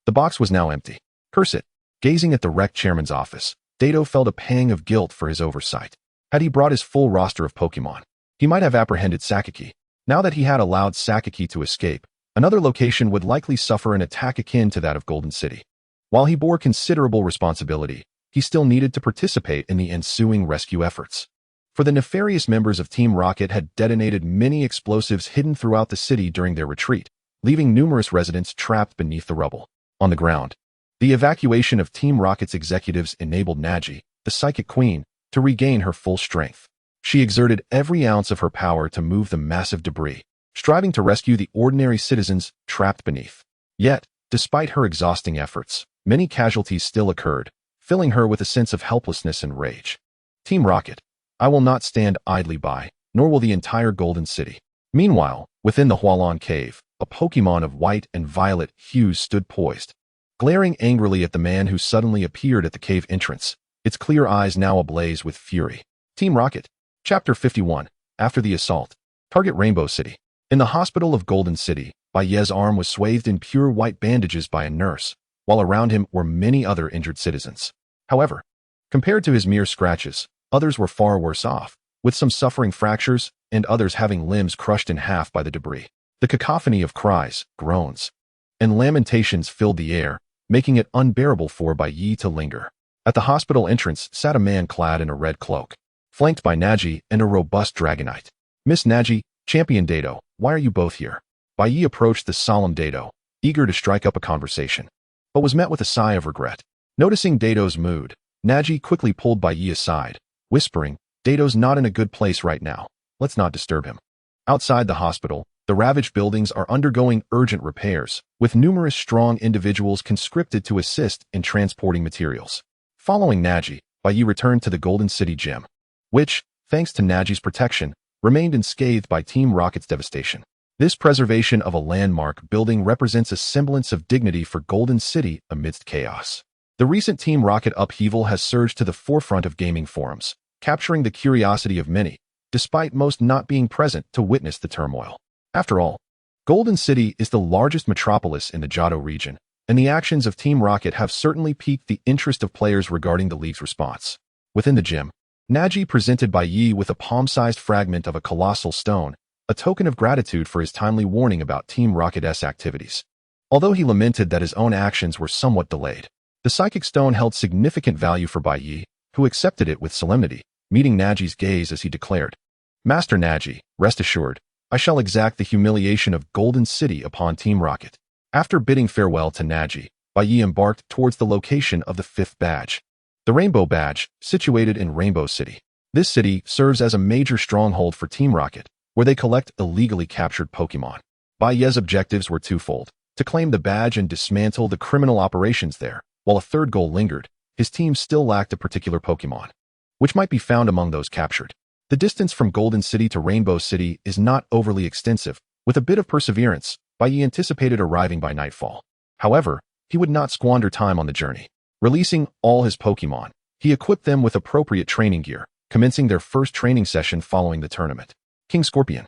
The box was now empty. Curse it! Gazing at the wrecked chairman's office, Dato felt a pang of guilt for his oversight. Had he brought his full roster of Pokémon, he might have apprehended Sakaki. Now that he had allowed Sakaki to escape, another location would likely suffer an attack akin to that of Golden City. While he bore considerable responsibility, he still needed to participate in the ensuing rescue efforts. For the nefarious members of Team Rocket had detonated many explosives hidden throughout the city during their retreat, leaving numerous residents trapped beneath the rubble. On the ground, the evacuation of Team Rocket's executives enabled Naji, the Psychic Queen, to regain her full strength. She exerted every ounce of her power to move the massive debris, striving to rescue the ordinary citizens trapped beneath. Yet, despite her exhausting efforts, many casualties still occurred, filling her with a sense of helplessness and rage. Team Rocket, I will not stand idly by, nor will the entire Golden City. Meanwhile, within the Hualan Cave, a Pokémon of white and violet hues stood poised, glaring angrily at the man who suddenly appeared at the cave entrance, its clear eyes now ablaze with fury. Team Rocket. Chapter 51. After the assault. Target Rainbow City. In the hospital of Golden City, Bai Ye's arm was swathed in pure white bandages by a nurse, while around him were many other injured citizens. However, compared to his mere scratches, others were far worse off, with some suffering fractures and others having limbs crushed in half by the debris. The cacophony of cries, groans, and lamentations filled the air, making it unbearable for Bai Ye to linger. At the hospital entrance sat a man clad in a red cloak, flanked by Naji and a robust Dragonite. Miss Naji, Champion Dato, why are you both here? Bai Ye approached the solemn Dato, eager to strike up a conversation, but was met with a sigh of regret. Noticing Dato's mood, Naji quickly pulled Bai Ye aside, whispering, Dato's not in a good place right now. Let's not disturb him. Outside the hospital, the ravaged buildings are undergoing urgent repairs, with numerous strong individuals conscripted to assist in transporting materials. Following Naji, Bai Ye returned to the Golden City Gym, which, thanks to Naji's protection, remained unscathed by Team Rocket's devastation. This preservation of a landmark building represents a semblance of dignity for Golden City amidst chaos. The recent Team Rocket upheaval has surged to the forefront of gaming forums, capturing the curiosity of many, despite most not being present to witness the turmoil. After all, Golden City is the largest metropolis in the Johto region, and the actions of Team Rocket have certainly piqued the interest of players regarding the League's response. Within the gym, Naji presented Bai Ye with a palm-sized fragment of a colossal stone, a token of gratitude for his timely warning about Team Rocket's activities. Although he lamented that his own actions were somewhat delayed, the psychic stone held significant value for Bai Ye, who accepted it with solemnity, meeting Naji's gaze as he declared, Master Naji, rest assured, I shall exact the humiliation of Golden City upon Team Rocket. After bidding farewell to Naji, Bai Ye embarked towards the location of the 5th badge, the Rainbow Badge, situated in Rainbow City. This city serves as a major stronghold for Team Rocket, where they collect illegally captured Pokémon. Bai Ye's objectives were twofold: to claim the badge and dismantle the criminal operations there, while a third goal lingered. His team still lacked a particular Pokémon, which might be found among those captured. The distance from Golden City to Rainbow City is not overly extensive. With a bit of perseverance, Bai Ye anticipated arriving by nightfall. However, he would not squander time on the journey. Releasing all his Pokémon, he equipped them with appropriate training gear, commencing their first training session following the tournament. King Scorpion.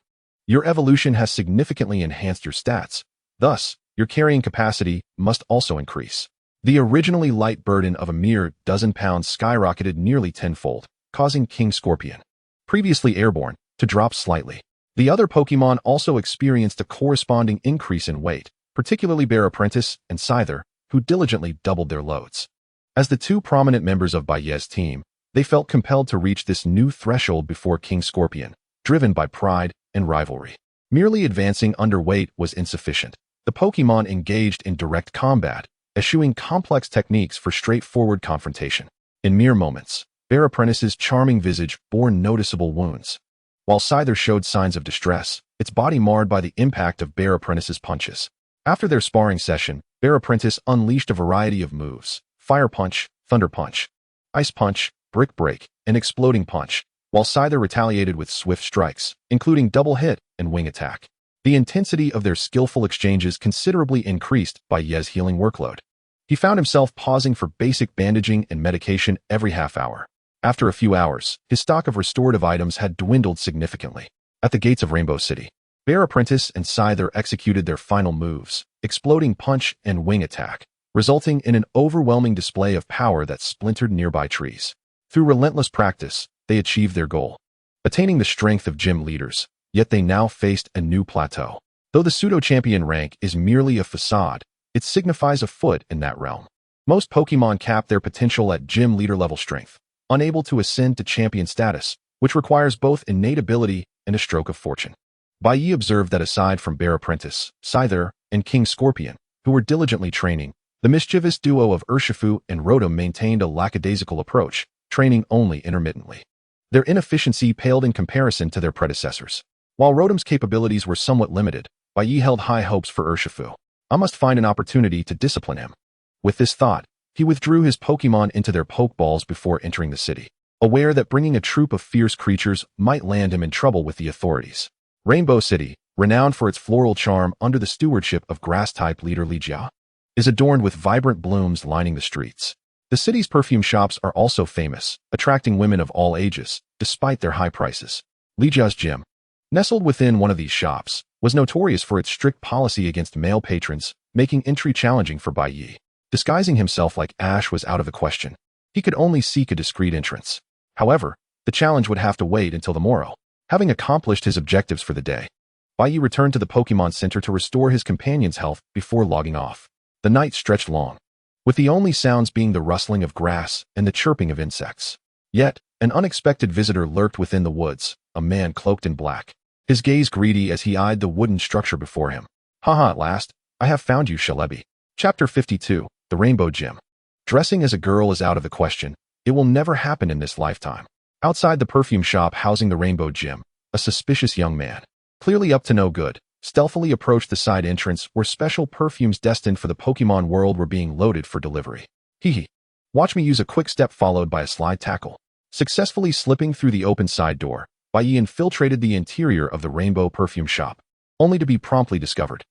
Your evolution has significantly enhanced your stats. Thus, your carrying capacity must also increase. The originally light burden of a mere dozen pounds skyrocketed nearly tenfold, causing King Scorpion, previously airborne, to drop slightly. The other Pokémon also experienced a corresponding increase in weight, particularly Bear Apprentice and Scyther, who diligently doubled their loads. As the two prominent members of Bai Ye's team, they felt compelled to reach this new threshold before King Scorpion, driven by pride and rivalry. Merely advancing underweight was insufficient. The Pokémon engaged in direct combat, eschewing complex techniques for straightforward confrontation. In mere moments, Bear Apprentice's charming visage bore noticeable wounds, while Scyther showed signs of distress, its body marred by the impact of Bear Apprentice's punches. After their sparring session, Bear Apprentice unleashed a variety of moves: Fire Punch, Thunder Punch, Ice Punch, Brick Break, and Exploding Punch, while Scyther retaliated with swift strikes, including Double Hit and Wing Attack. The intensity of their skillful exchanges considerably increased Bai Ye's healing workload. He found himself pausing for basic bandaging and medication every half hour. After a few hours, his stock of restorative items had dwindled significantly. At the gates of Rainbow City, Bear Apprentice and Scyther executed their final moves, Exploding Punch and Wing Attack, resulting in an overwhelming display of power that splintered nearby trees. Through relentless practice, they achieved their goal, attaining the strength of gym leaders, yet they now faced a new plateau. Though the pseudo-champion rank is merely a facade, it signifies a foot in that realm. Most Pokémon cap their potential at gym leader level strength, unable to ascend to champion status, which requires both innate ability and a stroke of fortune. Bai Ye observed that aside from Bear Apprentice, Scyther, and King Scorpion, who were diligently training, the mischievous duo of Urshifu and Rotom maintained a lackadaisical approach, training only intermittently. Their inefficiency paled in comparison to their predecessors. While Rotom's capabilities were somewhat limited, Bai Ye held high hopes for Urshifu. I must find an opportunity to discipline him. With this thought, he withdrew his Pokémon into their Pokeballs before entering the city, aware that bringing a troop of fierce creatures might land him in trouble with the authorities. Rainbow City, renowned for its floral charm under the stewardship of grass-type leader Li Jia, is adorned with vibrant blooms lining the streets. The city's perfume shops are also famous, attracting women of all ages, despite their high prices. Li Jia's gym, nestled within one of these shops, was notorious for its strict policy against male patrons, making entry challenging for Bai Ye. Disguising himself like Ash was out of the question. He could only seek a discreet entrance. However, the challenge would have to wait until the morrow. Having accomplished his objectives for the day, Bai Ye returned to the Pokémon Center to restore his companion's health before logging off. The night stretched long, with the only sounds being the rustling of grass and the chirping of insects. Yet, an unexpected visitor lurked within the woods, a man cloaked in black, his gaze greedy as he eyed the wooden structure before him. Haha, at last, I have found you, Shalebi. Chapter 52. The Rainbow Gym. Dressing as a girl is out of the question. It will never happen in this lifetime. Outside the perfume shop housing the Rainbow Gym, a suspicious young man, clearly up to no good, stealthily approached the side entrance where special perfumes destined for the Pokémon world were being loaded for delivery. Hehe. Watch me use a quick step followed by a slide tackle. Successfully slipping through the open side door, Bai Ye infiltrated the interior of the Rainbow Perfume shop, only to be promptly discovered.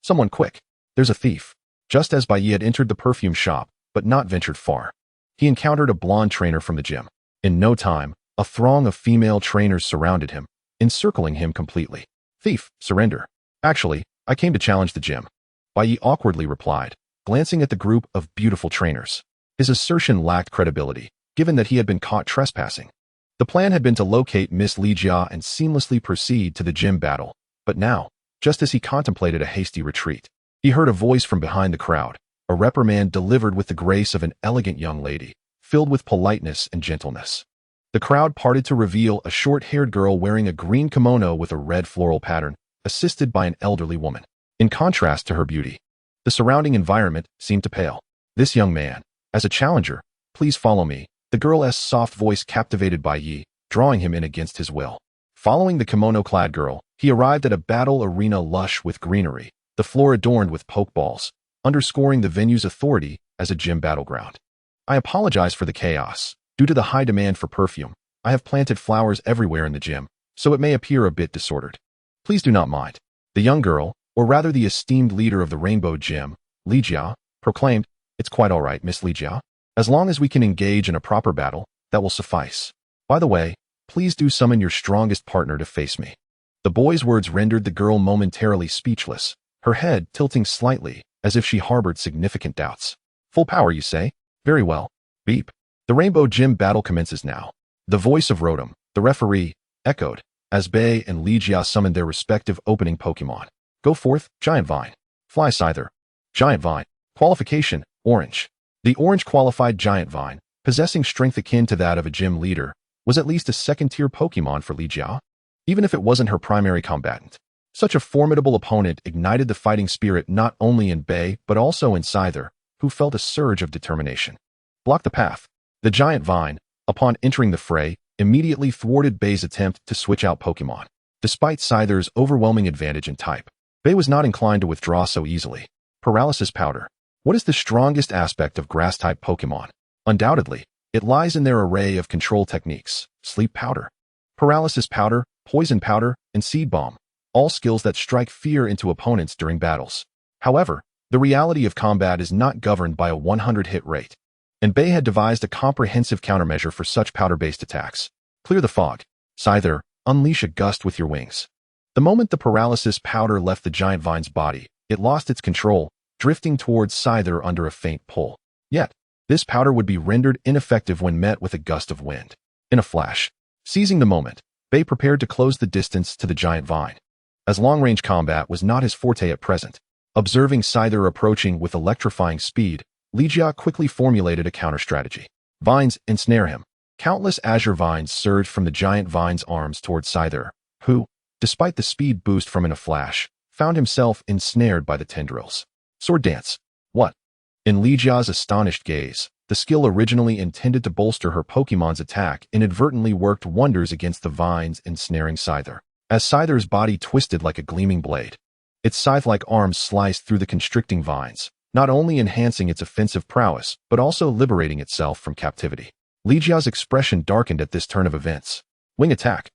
Someone quick. There's a thief. Just as Bai Ye had entered the perfume shop, but not ventured far, he encountered a blonde trainer from the gym. In no time, a throng of female trainers surrounded him, encircling him completely. Thief, surrender. Actually, I came to challenge the gym. Bai Ye awkwardly replied, glancing at the group of beautiful trainers. His assertion lacked credibility, given that he had been caught trespassing. The plan had been to locate Miss Li Jia and seamlessly proceed to the gym battle, but now, just as he contemplated a hasty retreat, he heard a voice from behind the crowd, a reprimand delivered with the grace of an elegant young lady, filled with politeness and gentleness. The crowd parted to reveal a short-haired girl wearing a green kimono with a red floral pattern, assisted by an elderly woman. In contrast to her beauty, the surrounding environment seemed to pale. This young man, as a challenger, please follow me. The girl's soft voice captivated Bai Ye, drawing him in against his will. Following the kimono-clad girl, he arrived at a battle arena lush with greenery, the floor adorned with pokeballs, underscoring the venue's authority as a gym battleground. I apologize for the chaos. Due to the high demand for perfume, I have planted flowers everywhere in the gym, so it may appear a bit disordered. Please do not mind. The young girl, or rather the esteemed leader of the Rainbow Gym, Li Jia proclaimed, "It's quite all right, Miss Li Jia. As long as we can engage in a proper battle, that will suffice. By the way, please do summon your strongest partner to face me." The boy's words rendered the girl momentarily speechless, her head tilting slightly, as if she harbored significant doubts. "Full power, you say? Very well. Beep. The Rainbow Gym battle commences now." The voice of Rotom, the referee, echoed, as Bai and Li Jia summoned their respective opening Pokémon. "Go forth, Giant Vine. Fly Scyther." Giant Vine. Qualification, Orange. The orange-qualified Giant Vine, possessing strength akin to that of a gym leader, was at least a second-tier Pokémon for Li Jia, even if it wasn't her primary combatant. Such a formidable opponent ignited the fighting spirit not only in Bai but also in Scyther, who felt a surge of determination. Block the path. The Giant Vine, upon entering the fray, immediately thwarted Bai's attempt to switch out Pokémon. Despite Scyther's overwhelming advantage in type, Bai was not inclined to withdraw so easily. Paralysis Powder. What is the strongest aspect of Grass-type Pokémon? Undoubtedly, it lies in their array of control techniques: Sleep Powder, Paralysis Powder, Poison Powder, and Seed Bomb, all skills that strike fear into opponents during battles. However, the reality of combat is not governed by a 100 hit rate, and Bai had devised a comprehensive countermeasure for such powder-based attacks. Clear the fog. Scyther, unleash a gust with your wings. The moment the Paralysis Powder left the Giant Vine's body, it lost its control, drifting towards Scyther under a faint pull. Yet, this powder would be rendered ineffective when met with a gust of wind. In a flash, seizing the moment, Bai prepared to close the distance to the Giant Vine. As long-range combat was not his forte at present, observing Scyther approaching with electrifying speed, Li Jia quickly formulated a counter-strategy. Vines ensnare him. Countless azure vines surged from the Giant Vine's arms towards Scyther, who, despite the speed boost from in a flash, found himself ensnared by the tendrils. Sword Dance. What? In Li Jia's astonished gaze, the skill originally intended to bolster her Pokémon's attack inadvertently worked wonders against the vines ensnaring Scyther. As Scyther's body twisted like a gleaming blade, its scythe-like arms sliced through the constricting vines, not only enhancing its offensive prowess, but also liberating itself from captivity. Li Jia's expression darkened at this turn of events. Wing Attack.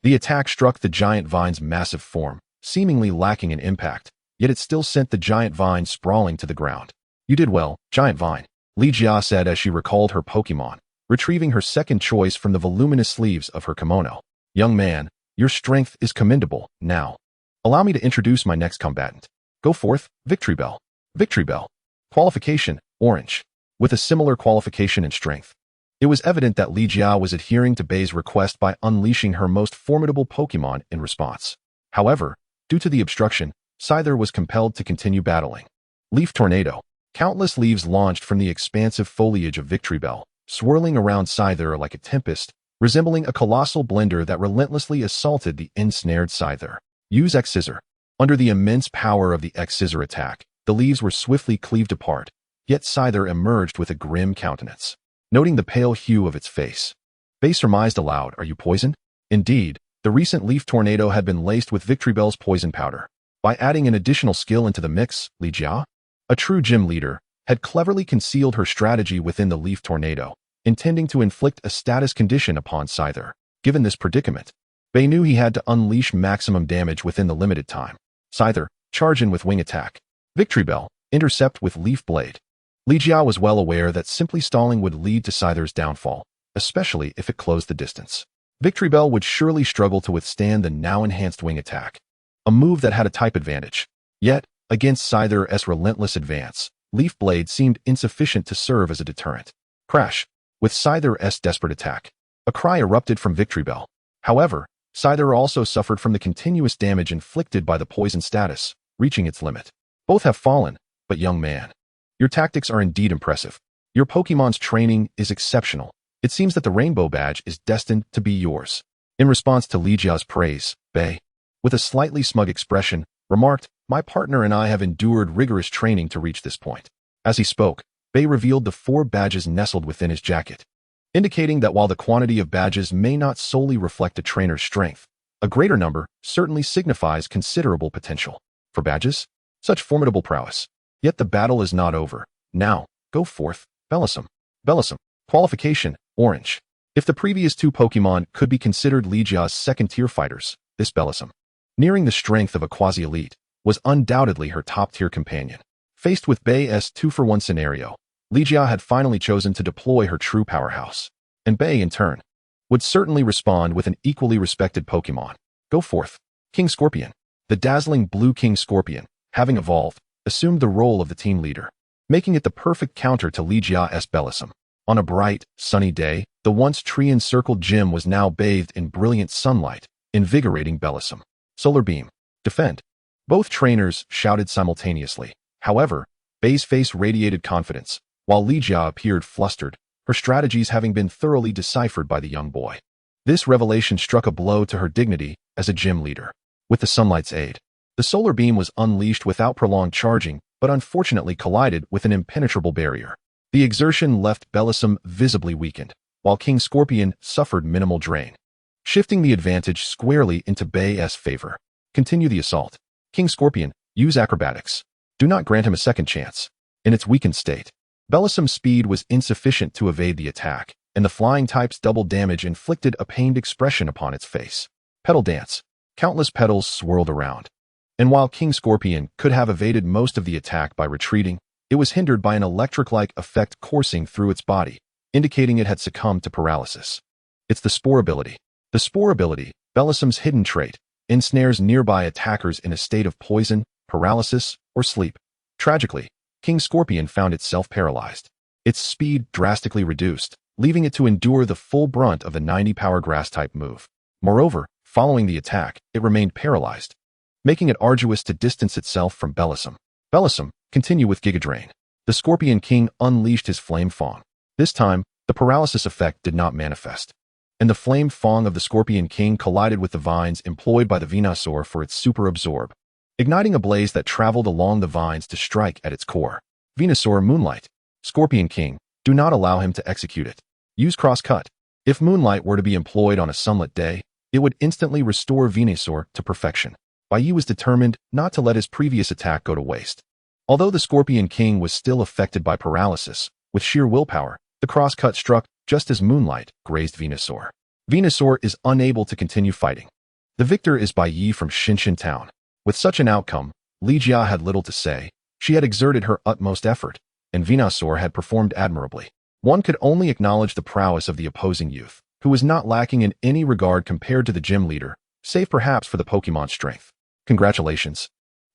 The attack struck the Giant Vine's massive form, seemingly lacking in impact, yet it still sent the Giant Vine sprawling to the ground. "You did well, Giant Vine," Li Jia said as she recalled her Pokémon, retrieving her second choice from the voluminous sleeves of her kimono. "Young man, your strength is commendable. Now, allow me to introduce my next combatant. Go forth, Victory Bell." Victory Bell. Qualification, Orange. With a similar qualification and strength, it was evident that Li Jia was adhering to Bai's request by unleashing her most formidable Pokémon in response. However, due to the obstruction, Scyther was compelled to continue battling. Leaf Tornado. Countless leaves launched from the expansive foliage of Victory Bell, swirling around Scyther like a tempest, resembling a colossal blender that relentlessly assaulted the ensnared Scyther. Use X-Scissor. Under the immense power of the X-Scissor attack, the leaves were swiftly cleaved apart, yet Scyther emerged with a grim countenance. Noting the pale hue of its face, Bai surmised aloud, "Are you poisoned?" Indeed, the recent leaf tornado had been laced with Victory Bell's poison powder. By adding an additional skill into the mix, Li Jia, a true gym leader, had cleverly concealed her strategy within the leaf tornado, intending to inflict a status condition upon Scyther. Given this predicament, Bai knew he had to unleash maximum damage within the limited time. Scyther, charge in with Wing Attack. Victory Bell, intercept with Leaf Blade. Li Jia was well aware that simply stalling would lead to Scyther's downfall, especially if it closed the distance. Victory Bell would surely struggle to withstand the now-enhanced Wing Attack, a move that had a type advantage. Yet, against Scyther's relentless advance, Leaf Blade seemed insufficient to serve as a deterrent. Crash. With Scyther's desperate attack, a cry erupted from Victory Bell. However, Scyther also suffered from the continuous damage inflicted by the poison status, reaching its limit. Both have fallen, but young man, your tactics are indeed impressive. Your Pokémon's training is exceptional. It seems that the Rainbow Badge is destined to be yours. In response to Li Jia's praise, Bai, with a slightly smug expression, remarked, "My partner and I have endured rigorous training to reach this point." As he spoke, Bai revealed the 4 badges nestled within his jacket, indicating that while the quantity of badges may not solely reflect a trainer's strength, a greater number certainly signifies considerable potential. For badges, such formidable prowess. Yet the battle is not over. Now, go forth, Bellossom. Bellossom. Qualification, Orange. If the previous 2 Pokémon could be considered Li Jia's second-tier fighters, this Bellossom, nearing the strength of a quasi-elite, was undoubtedly her top-tier companion. Faced with Bai Ye's 2-for-1 scenario, Legia had finally chosen to deploy her true powerhouse. And Bai, in turn, would certainly respond with an equally respected Pokémon. Go forth. King Scorpion. The dazzling blue King Scorpion, having evolved, assumed the role of the team leader, making it the perfect counter to Legia's Bellossom. On a bright, sunny day, the once tree-encircled gym was now bathed in brilliant sunlight, invigorating Bellossom. Solar Beam. Defend. Both trainers shouted simultaneously. However, Bai's face radiated confidence, while Legia appeared flustered, her strategies having been thoroughly deciphered by the young boy. This revelation struck a blow to her dignity as a gym leader. With the sunlight's aid, the solar beam was unleashed without prolonged charging, but unfortunately collided with an impenetrable barrier. The exertion left Bellossom visibly weakened, while King Scorpion suffered minimal drain, shifting the advantage squarely into Bai's favor. Continue the assault. King Scorpion, use acrobatics. Do not grant him a second chance. In its weakened state, Bellossom's speed was insufficient to evade the attack, and the flying type's double damage inflicted a pained expression upon its face. Petal dance. Countless petals swirled around. And while King Scorpion could have evaded most of the attack by retreating, it was hindered by an electric-like effect coursing through its body, indicating it had succumbed to paralysis. It's the Spore ability. The Spore ability, Bellossom's hidden trait, ensnares nearby attackers in a state of poison, paralysis, or sleep. Tragically, King Scorpion found itself paralyzed. Its speed drastically reduced, leaving it to endure the full brunt of the 90-power grass-type move. Moreover, following the attack, it remained paralyzed, making it arduous to distance itself from Bellossom. Bellossom, continue with Giga Drain. The Scorpion King unleashed his Flame Fang. This time, the paralysis effect did not manifest, and the Flame Fang of the Scorpion King collided with the vines employed by the Venusaur for its Super Absorb, igniting a blaze that traveled along the vines to strike at its core. Venusaur Moonlight. Scorpion King, do not allow him to execute it. Use Cross Cut. If Moonlight were to be employed on a sunlit day, it would instantly restore Venusaur to perfection. Bai Ye was determined not to let his previous attack go to waste. Although the Scorpion King was still affected by paralysis, with sheer willpower, the cross-cut struck just as Moonlight grazed Venusaur. Venusaur is unable to continue fighting. The victor is Bai Ye from Shinshin Town. With such an outcome, Legia had little to say. She had exerted her utmost effort, and Venusaur had performed admirably. One could only acknowledge the prowess of the opposing youth, who was not lacking in any regard compared to the gym leader, save perhaps for the Pokémon strength. Congratulations,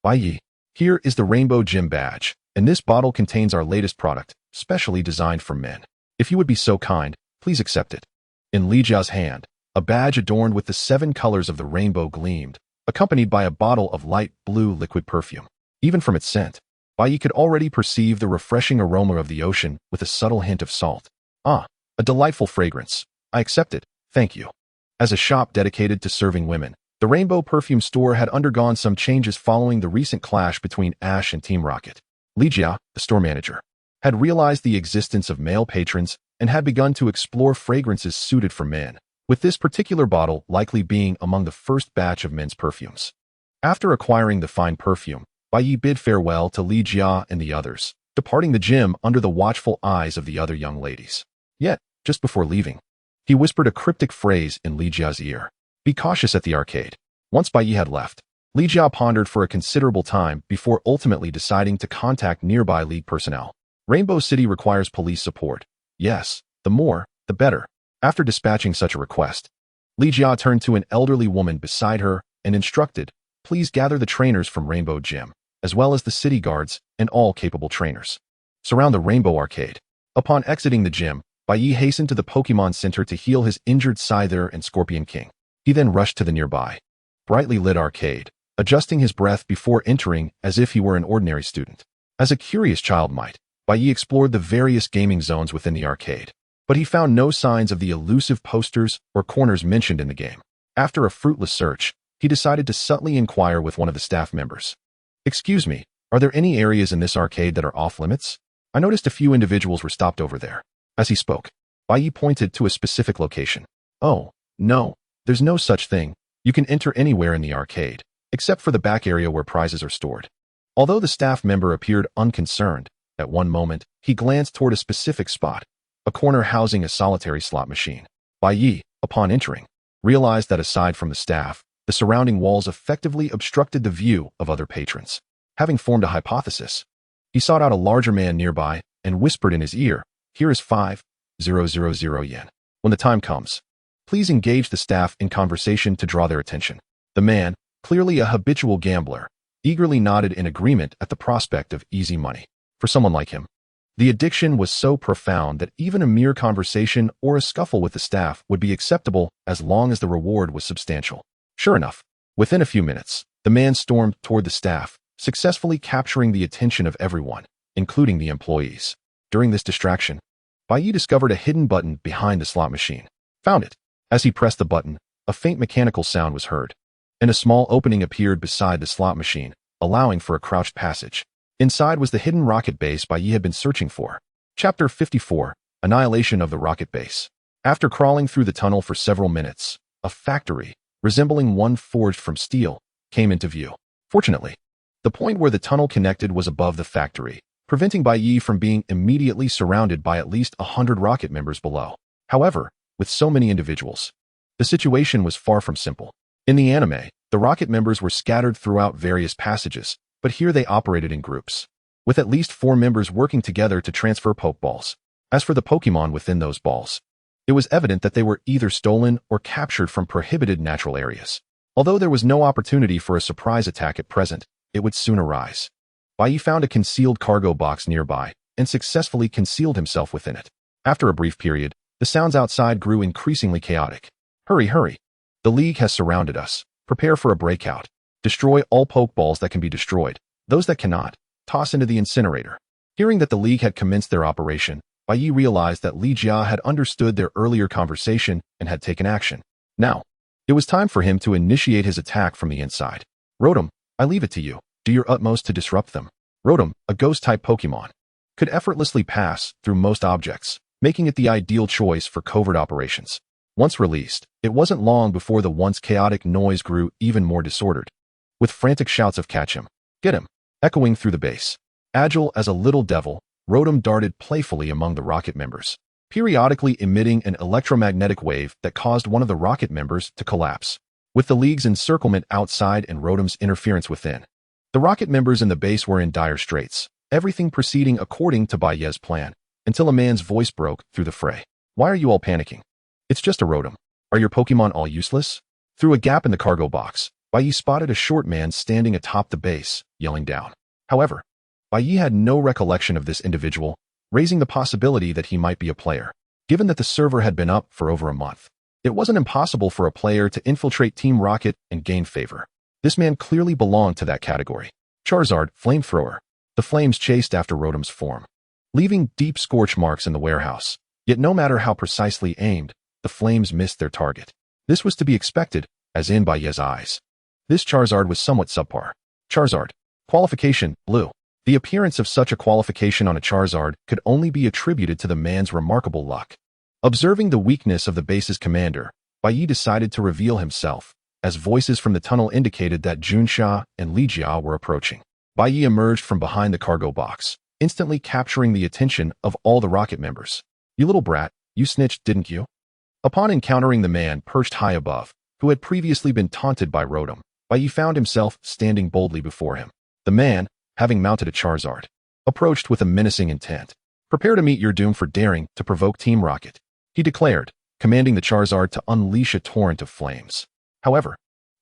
Bai Ye. Here is the Rainbow Gym Badge, and this bottle contains our latest product, specially designed for men. If you would be so kind, please accept it. In Legia's hand, a badge adorned with the 7 colors of the rainbow gleamed, accompanied by a bottle of light blue liquid perfume. Even from its scent, Bai Ye could already perceive the refreshing aroma of the ocean with a subtle hint of salt. Ah, a delightful fragrance. I accept it, thank you. As a shop dedicated to serving women, the Rainbow Perfume Store had undergone some changes following the recent clash between Ash and Team Rocket. Legia, the store manager, had realized the existence of male patrons and had begun to explore fragrances suited for men, with this particular bottle likely being among the first batch of men's perfumes. After acquiring the fine perfume, Bai Ye bid farewell to Legia and the others, departing the gym under the watchful eyes of the other young ladies. Yet, just before leaving, he whispered a cryptic phrase in Legia's ear. Be cautious at the arcade. Once Bai Ye had left, Legia pondered for a considerable time before ultimately deciding to contact nearby league personnel. Rainbow City requires police support. Yes, the more, the better. After dispatching such a request, Legia turned to an elderly woman beside her and instructed, please gather the trainers from Rainbow Gym, as well as the city guards and all capable trainers. Surround the Rainbow Arcade. Upon exiting the gym, Bai Ye hastened to the Pokémon Center to heal his injured Scyther and Scorpion King. He then rushed to the nearby, brightly lit arcade, adjusting his breath before entering as if he were an ordinary student. As a curious child might, Bai Ye explored the various gaming zones within the arcade, but he found no signs of the elusive posters or corners mentioned in the game. After a fruitless search, he decided to subtly inquire with one of the staff members. Excuse me, are there any areas in this arcade that are off-limits? I noticed a few individuals were stopped over there. As he spoke, Bai Ye pointed to a specific location. Oh, no, there's no such thing. You can enter anywhere in the arcade, except for the back area where prizes are stored. Although the staff member appeared unconcerned, at one moment, he glanced toward a specific spot, a corner housing a solitary slot machine. Bai Ye, upon entering, realized that aside from the staff, the surrounding walls effectively obstructed the view of other patrons. Having formed a hypothesis, He sought out a larger man nearby and whispered in his ear, "Here is 5,000 yen. When the time comes, please engage the staff in conversation to draw their attention." The man, clearly a habitual gambler, eagerly nodded in agreement at the prospect of easy money. For someone like him, the addiction was so profound that even a mere conversation or a scuffle with the staff would be acceptable as long as the reward was substantial. Sure enough, within a few minutes, the man stormed toward the staff, successfully capturing the attention of everyone, including the employees. During this distraction, Bai Ye discovered a hidden button behind the slot machine. Found it. As he pressed the button, a faint mechanical sound was heard, and a small opening appeared beside the slot machine, allowing for a crouched passage. Inside was the hidden rocket base Bai Ye had been searching for. Chapter 54, Annihilation of the Rocket Base. After crawling through the tunnel for several minutes, a factory, resembling one forged from steel, came into view. Fortunately, the point where the tunnel connected was above the factory, preventing Bai Ye from being immediately surrounded by at least 100 rocket members below. However, with so many individuals, the situation was far from simple. In the anime, the rocket members were scattered throughout various passages, but here they operated in groups, with at least 4 members working together to transfer Pokeballs. As for the Pokemon within those balls, it was evident that they were either stolen or captured from prohibited natural areas. Although there was no opportunity for a surprise attack at present, it would soon arise. Bai Ye found a concealed cargo box nearby and successfully concealed himself within it. After a brief period, the sounds outside grew increasingly chaotic. "Hurry, hurry! The League has surrounded us. Prepare for a breakout. Destroy all Pokeballs that can be destroyed. Those that cannot, toss into the incinerator." Hearing that the League had commenced their operation, Bai Ye realized that Li Jia had understood their earlier conversation and had taken action. Now, it was time for him to initiate his attack from the inside. "Rotom, I leave it to you. Do your utmost to disrupt them." Rotom, a ghost-type Pokemon, could effortlessly pass through most objects, making it the ideal choice for covert operations. Once released, it wasn't long before the once chaotic noise grew even more disordered, with frantic shouts of "Catch him! Get him!" echoing through the base. Agile as a little devil, Rotom darted playfully among the rocket members, periodically emitting an electromagnetic wave that caused one of the rocket members to collapse. With the League's encirclement outside and Rotom's interference within, the rocket members in the base were in dire straits, everything proceeding according to Bai Ye's plan, until a man's voice broke through the fray. "Why are you all panicking? It's just a Rotom. Are your Pokemon all useless?" Through a gap in the cargo box, Bai Ye spotted a short man standing atop the base, yelling down. However, Bai Ye had no recollection of this individual, raising the possibility that he might be a player. Given that the server had been up for over a month, it wasn't impossible for a player to infiltrate Team Rocket and gain favor. This man clearly belonged to that category. Charizard, Flamethrower. The flames chased after Rotom's form, leaving deep scorch marks in the warehouse. Yet no matter how precisely aimed, the flames missed their target. This was to be expected, as in Bai Ye's eyes. This Charizard was somewhat subpar. Charizard. Qualification, Blue. The appearance of such a qualification on a Charizard could only be attributed to the man's remarkable luck. Observing the weakness of the base's commander, Bai Ye decided to reveal himself, as voices from the tunnel indicated that Junsha and Li Jia were approaching. Bai Ye emerged from behind the cargo box, instantly capturing the attention of all the rocket members. "You little brat, you snitched, didn't you?" Upon encountering the man perched high above, who had previously been taunted by Rotom, Bai Ye found himself standing boldly before him. The man, having mounted a Charizard, approached with a menacing intent. "Prepare to meet your doom for daring to provoke Team Rocket," he declared, commanding the Charizard to unleash a torrent of flames. However,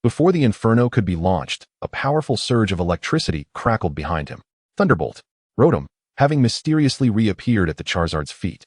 before the inferno could be launched, a powerful surge of electricity crackled behind him. Thunderbolt. Rotom, having mysteriously reappeared at the Charizard's feet,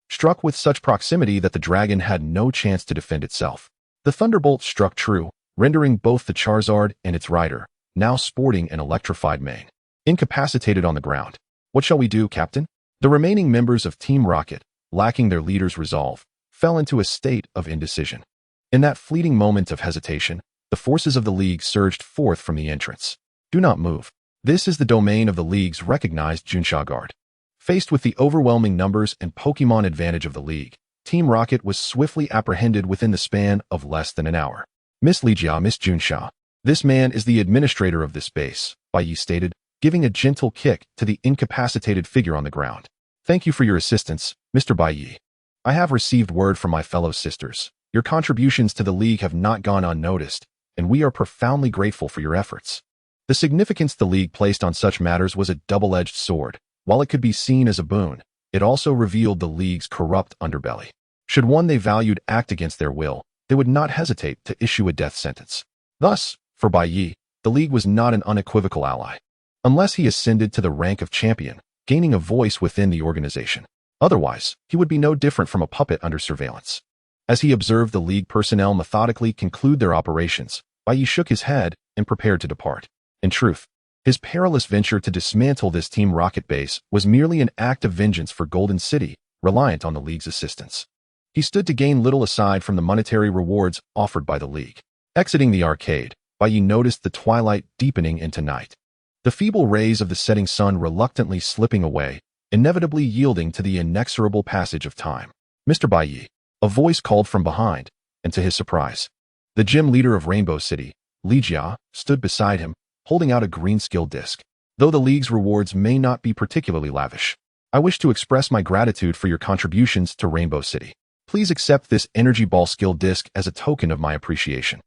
struck with such proximity that the dragon had no chance to defend itself. The thunderbolt struck true, rendering both the Charizard and its rider, now sporting an electrified mane, incapacitated on the ground. "What shall we do, Captain?" The remaining members of Team Rocket, lacking their leader's resolve, fell into a state of indecision. In that fleeting moment of hesitation, the forces of the League surged forth from the entrance. "Do not move. This is the domain of the League's recognized Junsha Guard." Faced with the overwhelming numbers and Pokemon advantage of the League, Team Rocket was swiftly apprehended within the span of less than an hour. "Miss Li Jia, Miss Junsha. This man is the administrator of this base," Bai Ye stated, giving a gentle kick to the incapacitated figure on the ground. "Thank you for your assistance, Mr. Bai Ye. I have received word from my fellow sisters. Your contributions to the League have not gone unnoticed, and we are profoundly grateful for your efforts." The significance the League placed on such matters was a double-edged sword. While it could be seen as a boon, it also revealed the League's corrupt underbelly. Should one they valued act against their will, they would not hesitate to issue a death sentence. Thus, for Bai Ye, the League was not an unequivocal ally. Unless he ascended to the rank of champion, gaining a voice within the organization. Otherwise, he would be no different from a puppet under surveillance. As he observed the League personnel methodically conclude their operations, Bai Ye shook his head and prepared to depart. In truth, his perilous venture to dismantle this Team Rocket base was merely an act of vengeance for Golden City, reliant on the League's assistance. He stood to gain little aside from the monetary rewards offered by the League. Exiting the arcade, Bai Ye noticed the twilight deepening into night. The feeble rays of the setting sun reluctantly slipping away, inevitably yielding to the inexorable passage of time. Mr. Bai Ye, a voice called from behind, and to his surprise, the gym leader of Rainbow City, Legia, stood beside him, holding out a green skill disc. Though the League's rewards may not be particularly lavish, I wish to express my gratitude for your contributions to Rainbow City. Please accept this energy ball skill disc as a token of my appreciation.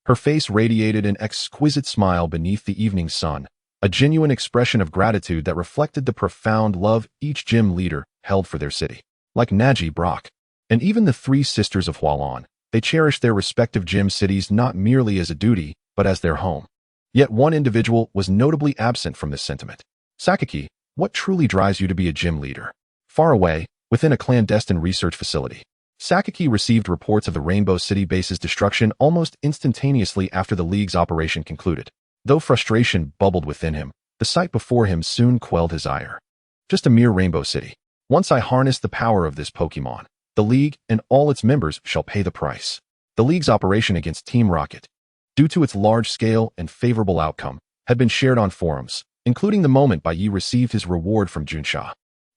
Her face radiated an exquisite smile beneath the evening sun, a genuine expression of gratitude that reflected the profound love each gym leader held for their city. Like Naji Brock, and even the three sisters of Hualan, they cherished their respective gym cities not merely as a duty, but as their home. Yet one individual was notably absent from this sentiment. Sakaki, what truly drives you to be a gym leader? Far away, within a clandestine research facility, Sakaki received reports of the Rainbow City base's destruction almost instantaneously after the League's operation concluded. Though frustration bubbled within him, the sight before him soon quelled his ire. Just a mere Rainbow City. Once I harness the power of this Pokémon, the League and all its members shall pay the price. The League's operation against Team Rocket, due to its large scale and favorable outcome, had been shared on forums, including the moment Bai Ye received his reward from Junsha.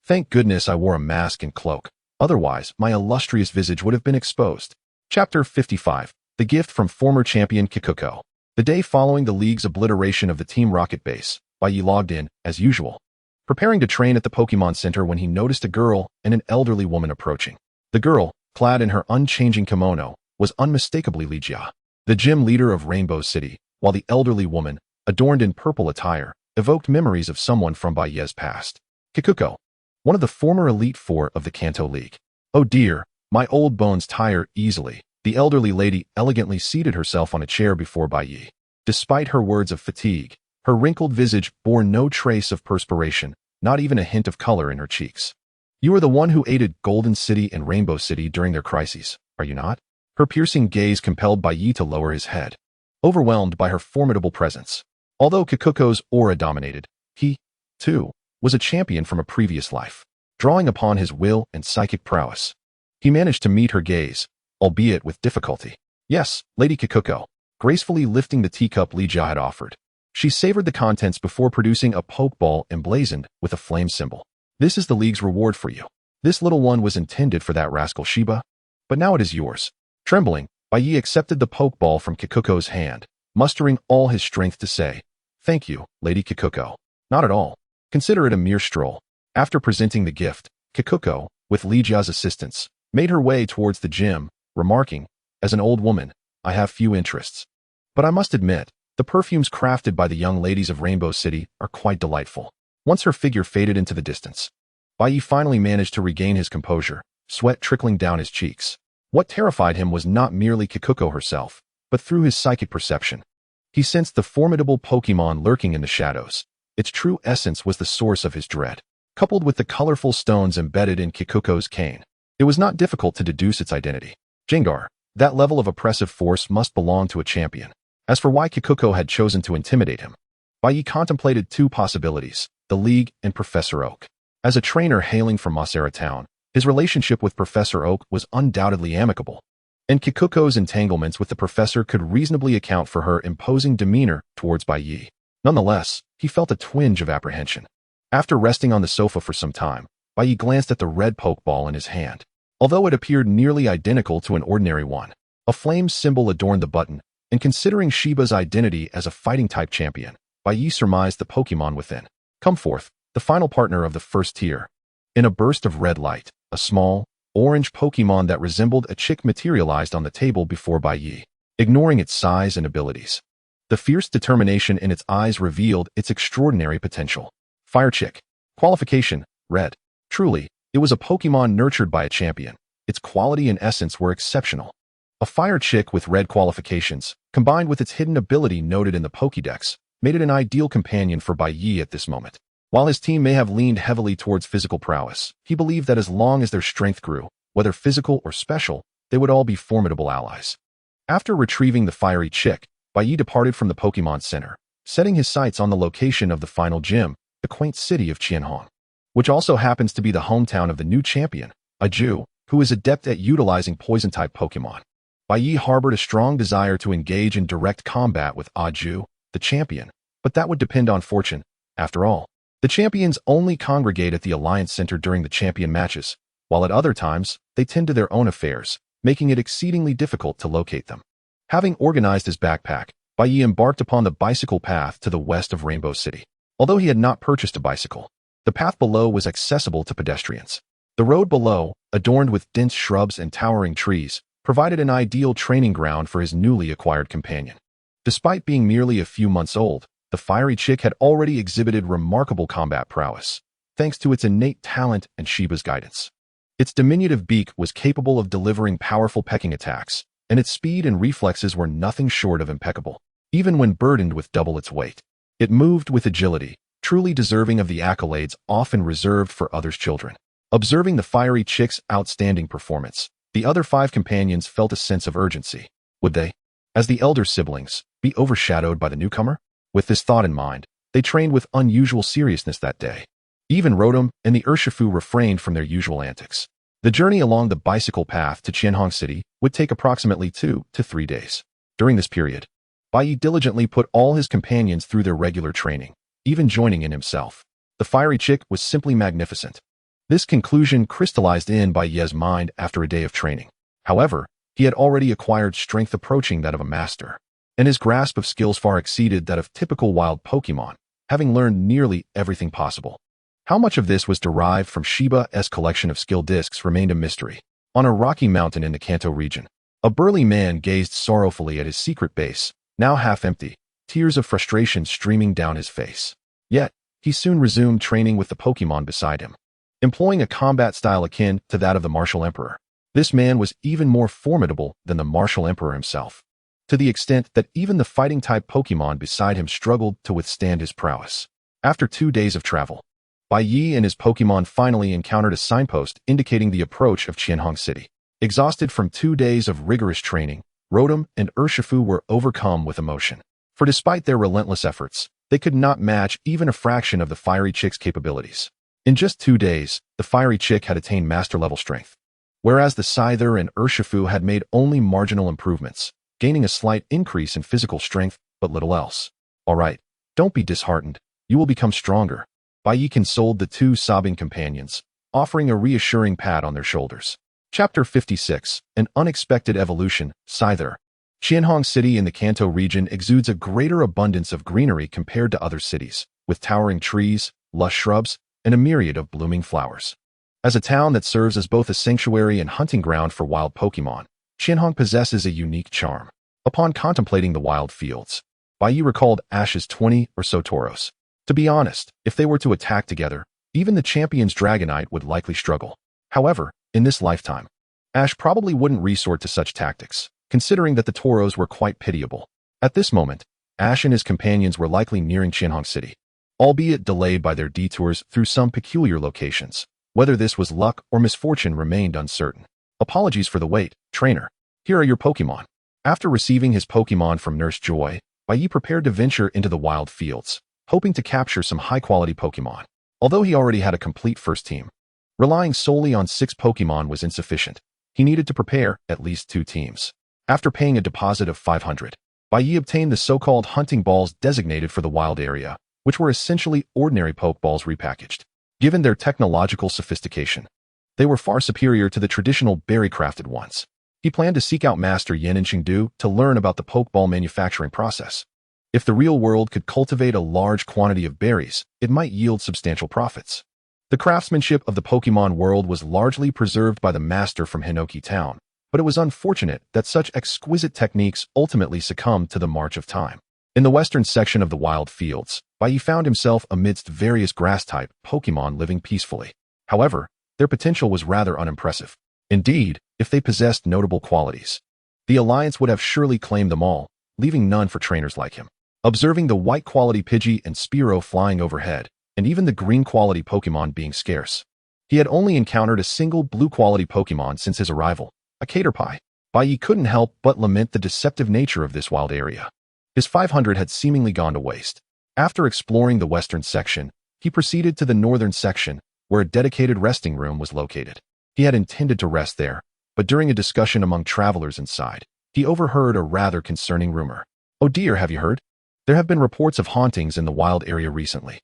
Thank goodness I wore a mask and cloak, otherwise my illustrious visage would have been exposed. Chapter 55. The Gift from Former Champion Kikuko. The day following the League's obliteration of the Team Rocket base, Bai Ye logged in, as usual, preparing to train at the Pokemon Center when he noticed a girl and an elderly woman approaching. The girl, clad in her unchanging kimono, was unmistakably Legia, the gym leader of Rainbow City, while the elderly woman, adorned in purple attire, evoked memories of someone from Bai Ye's past. Kikuko, one of the former Elite Four of the Kanto League. Oh dear, my old bones tire easily. The elderly lady elegantly seated herself on a chair before Bai Ye. Despite her words of fatigue, her wrinkled visage bore no trace of perspiration, not even a hint of color in her cheeks. You are the one who aided Golden City and Rainbow City during their crises, are you not? Her piercing gaze compelled Bai Ye to lower his head, overwhelmed by her formidable presence. Although Kikuko's aura dominated, he, too, was a champion from a previous life. Drawing upon his will and psychic prowess, he managed to meet her gaze, albeit with difficulty. Yes, Lady Kikuko, gracefully lifting the teacup Legia had offered. She savored the contents before producing a pokeball emblazoned with a flame symbol. This is the League's reward for you. This little one was intended for that rascal Shiba, but now it is yours. Trembling, Bai Ye accepted the pokeball from Kikuko's hand, mustering all his strength to say, "Thank you, Lady Kikuko." Not at all. Consider it a mere stroll. After presenting the gift, Kikuko, with Legia's assistance, made her way towards the gym, remarking, "As an old woman, I have few interests. But I must admit, the perfumes crafted by the young ladies of Rainbow City are quite delightful." Once her figure faded into the distance, Bai Ye finally managed to regain his composure, sweat trickling down his cheeks. What terrified him was not merely Kikuko herself, but through his psychic perception. He sensed the formidable Pokémon lurking in the shadows. Its true essence was the source of his dread. Coupled with the colorful stones embedded in Kikuko's cane, it was not difficult to deduce its identity. Jengar, that level of oppressive force must belong to a champion. As for why Kikuko had chosen to intimidate him, Bai Ye contemplated two possibilities, the League and Professor Oak. As a trainer hailing from Masera Town, his relationship with Professor Oak was undoubtedly amicable, and Kikuko's entanglements with the professor could reasonably account for her imposing demeanor towards Bai Ye. Nonetheless, he felt a twinge of apprehension. After resting on the sofa for some time, Bai Ye glanced at the red pokeball in his hand. Although it appeared nearly identical to an ordinary one, a flame symbol adorned the button, and considering Shiba's identity as a fighting-type champion, Bai Ye surmised the Pokémon within. Come forth, the final partner of the first tier. In a burst of red light, a small, orange Pokémon that resembled a chick materialized on the table before Bai Ye, ignoring its size and abilities. The fierce determination in its eyes revealed its extraordinary potential. Fire Chick. Qualification, Red. Truly, it was a Pokemon nurtured by a champion. Its quality and essence were exceptional. A Fire Chick with red qualifications, combined with its hidden ability noted in the Pokédex, made it an ideal companion for Bai Ye at this moment. While his team may have leaned heavily towards physical prowess, he believed that as long as their strength grew, whether physical or special, they would all be formidable allies. After retrieving the Fiery Chick, Bai Ye departed from the Pokemon Center, setting his sights on the location of the final gym, the quaint city of Qianhong, which also happens to be the hometown of the new champion, a Jew, who is adept at utilizing poison-type Pokemon. Bai Ye harbored a strong desire to engage in direct combat with Ju, the champion, but that would depend on fortune. After all, the champions only congregate at the Alliance Center during the champion matches, while at other times, they tend to their own affairs, making it exceedingly difficult to locate them. Having organized his backpack, Bai Ye embarked upon the bicycle path to the west of Rainbow City. Although he had not purchased a bicycle, the path below was accessible to pedestrians. The road below, adorned with dense shrubs and towering trees, provided an ideal training ground for his newly acquired companion. Despite being merely a few months old, the Fiery Chick had already exhibited remarkable combat prowess, thanks to its innate talent and Shiba's guidance. Its diminutive beak was capable of delivering powerful pecking attacks, and its speed and reflexes were nothing short of impeccable, even when burdened with double its weight. It moved with agility, truly deserving of the accolades often reserved for others' children. Observing the Fiery Chick's outstanding performance, the other 5 companions felt a sense of urgency. Would they, as the elder siblings, be overshadowed by the newcomer? With this thought in mind, they trained with unusual seriousness that day. Even Rotom and the Urshifu refrained from their usual antics. The journey along the bicycle path to Qianhong City would take approximately 2 to 3 days. During this period, Bai Ye diligently put all his companions through their regular training, even joining in himself. The Fiery Chick was simply magnificent. This conclusion crystallized in Bai Ye's mind after a day of training. However, he had already acquired strength approaching that of a master, and his grasp of skills far exceeded that of typical wild Pokemon, having learned nearly everything possible. How much of this was derived from Shiba's collection of skill discs remained a mystery. On a rocky mountain in the Kanto region, a burly man gazed sorrowfully at his secret base, now half empty, tears of frustration streaming down his face. Yet, he soon resumed training with the Pokemon beside him, employing a combat style akin to that of the Martial Emperor. This man was even more formidable than the Martial Emperor himself, to the extent that even the fighting-type Pokemon beside him struggled to withstand his prowess. After 2 days of travel, Bai Ye and his Pokemon finally encountered a signpost indicating the approach of Qianhong City. Exhausted from 2 days of rigorous training, Rotom and Urshifu were overcome with emotion. For despite their relentless efforts, they could not match even a fraction of the Fiery Chick's capabilities. In just 2 days, the Fiery Chick had attained master-level strength, whereas the Scyther and Urshifu had made only marginal improvements, gaining a slight increase in physical strength, but little else. All right, don't be disheartened. You will become stronger. Bai Ye consoled the 2 sobbing companions, offering a reassuring pat on their shoulders. Chapter 56, An Unexpected Evolution, Scyther. Qianhong City in the Kanto region exudes a greater abundance of greenery compared to other cities, with towering trees, lush shrubs, and a myriad of blooming flowers. As a town that serves as both a sanctuary and hunting ground for wild Pokemon, Qianhong possesses a unique charm. Upon contemplating the wild fields, Bai Ye recalled Ash's 20 or so Tauros. To be honest, if they were to attack together, even the champion's Dragonite would likely struggle. However, in this lifetime, Ash probably wouldn't resort to such tactics, considering that the Tauros were quite pitiable. At this moment, Ash and his companions were likely nearing Qianhong City, albeit delayed by their detours through some peculiar locations. Whether this was luck or misfortune remained uncertain. Apologies for the wait, trainer. Here are your Pokemon. After receiving his Pokemon from Nurse Joy, Bai Ye prepared to venture into the wild fields, hoping to capture some high-quality Pokemon. Although he already had a complete first team, relying solely on 6 Pokemon was insufficient. He needed to prepare at least 2 teams. After paying a deposit of 500, Bai Ye obtained the so-called hunting balls designated for the wild area, which were essentially ordinary Pokeballs repackaged. Given their technological sophistication, they were far superior to the traditional berry-crafted ones. He planned to seek out Master Yin and Chengdu to learn about the Pokeball manufacturing process. If the real world could cultivate a large quantity of berries, it might yield substantial profits. The craftsmanship of the Pokemon world was largely preserved by the master from Hinoki Town, but it was unfortunate that such exquisite techniques ultimately succumbed to the march of time. In the western section of the wild fields, Bai Ye found himself amidst various grass-type Pokémon living peacefully. However, their potential was rather unimpressive. Indeed, if they possessed notable qualities, the Alliance would have surely claimed them all, leaving none for trainers like him. Observing the white-quality Pidgey and Spearow flying overhead, and even the green-quality Pokémon being scarce, he had only encountered a single blue-quality Pokémon since his arrival, a Caterpie. Bai Ye couldn't help but lament the deceptive nature of this wild area. His 500 had seemingly gone to waste. After exploring the western section, he proceeded to the northern section, where a dedicated resting room was located. He had intended to rest there, but during a discussion among travelers inside, he overheard a rather concerning rumor. "Oh dear, have you heard? There have been reports of hauntings in the wild area recently."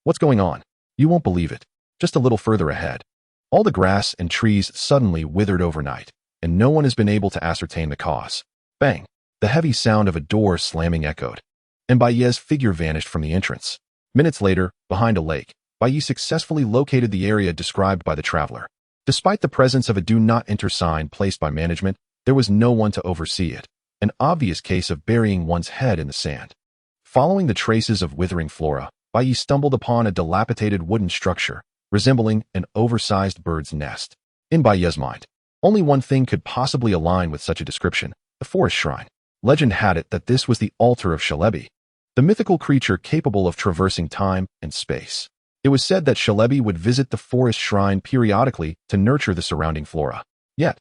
What's going on? You won't believe it. Just a little further ahead, all the grass and trees suddenly withered overnight, and no one has been able to ascertain the cause. Bang! The heavy sound of a door slamming echoed, and Bai Ye's figure vanished from the entrance. Minutes later, behind a lake, Bai Ye successfully located the area described by the traveler. Despite the presence of a do not enter sign placed by management, there was no one to oversee it, an obvious case of burying one's head in the sand. Following the traces of withering flora, Bai Ye stumbled upon a dilapidated wooden structure, resembling an oversized bird's nest. In Bai Ye's mind, only one thing could possibly align with such a description: the forest shrine. Legend had it that this was the altar of Celebi, the mythical creature capable of traversing time and space. It was said that Celebi would visit the forest shrine periodically to nurture the surrounding flora. Yet,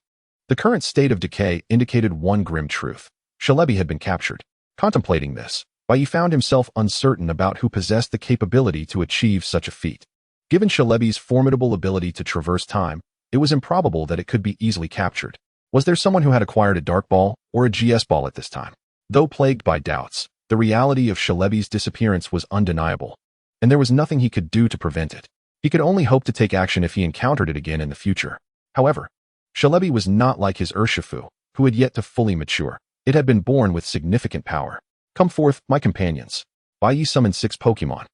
the current state of decay indicated one grim truth: Celebi had been captured. Contemplating this, Bai Ye found himself uncertain about who possessed the capability to achieve such a feat. Given Celebi's formidable ability to traverse time, it was improbable that it could be easily captured. Was there someone who had acquired a Dark Ball or a GS Ball at this time? Though plagued by doubts, the reality of Celebi's disappearance was undeniable, and there was nothing he could do to prevent it. He could only hope to take action if he encountered it again in the future. However, Celebi was not like his Urshifu, who had yet to fully mature. It had been born with significant power. "Come forth, my companions." Bai Ye summoned 6 Pokémon,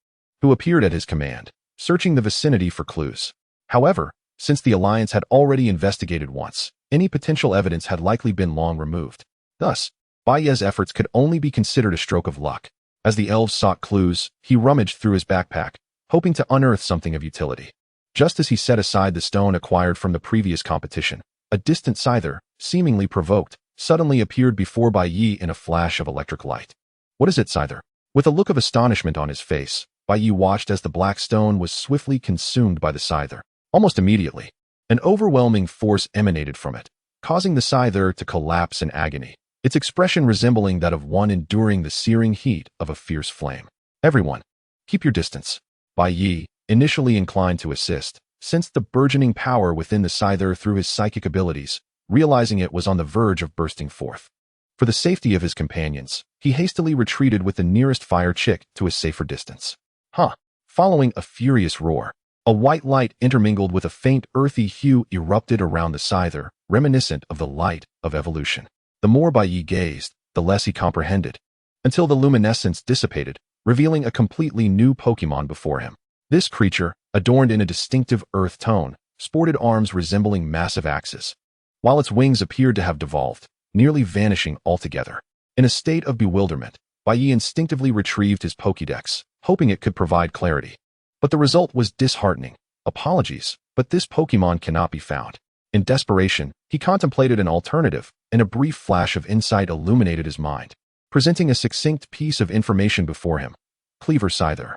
who appeared at his command, searching the vicinity for clues. However, since the Alliance had already investigated once, any potential evidence had likely been long removed. Thus, Bai Ye's efforts could only be considered a stroke of luck. As the elves sought clues, he rummaged through his backpack, hoping to unearth something of utility. Just as he set aside the stone acquired from the previous competition, a distant scyther, seemingly provoked, suddenly appeared before Bai Ye in a flash of electric light. "What is it, scyther?" With a look of astonishment on his face, Bai Ye watched as the black stone was swiftly consumed by the scyther. Almost immediately, an overwhelming force emanated from it, causing the scyther to collapse in agony, its expression resembling that of one enduring the searing heat of a fierce flame. "Everyone, keep your distance." Bai Ye, initially inclined to assist, sensed the burgeoning power within the scyther through his psychic abilities, realizing it was on the verge of bursting forth. For the safety of his companions, he hastily retreated with the nearest fire chick to a safer distance. Following a furious roar, a white light intermingled with a faint earthy hue erupted around the scyther, reminiscent of the light of evolution. The more Bai Ye gazed, the less he comprehended, until the luminescence dissipated, revealing a completely new Pokémon before him. This creature, adorned in a distinctive earth tone, sported arms resembling massive axes, while its wings appeared to have devolved, nearly vanishing altogether. In a state of bewilderment, Bai Ye instinctively retrieved his Pokédex, hoping it could provide clarity. But the result was disheartening. "Apologies, but this Pokémon cannot be found." In desperation, he contemplated an alternative, and a brief flash of insight illuminated his mind, presenting a succinct piece of information before him. Cleaver Scyther.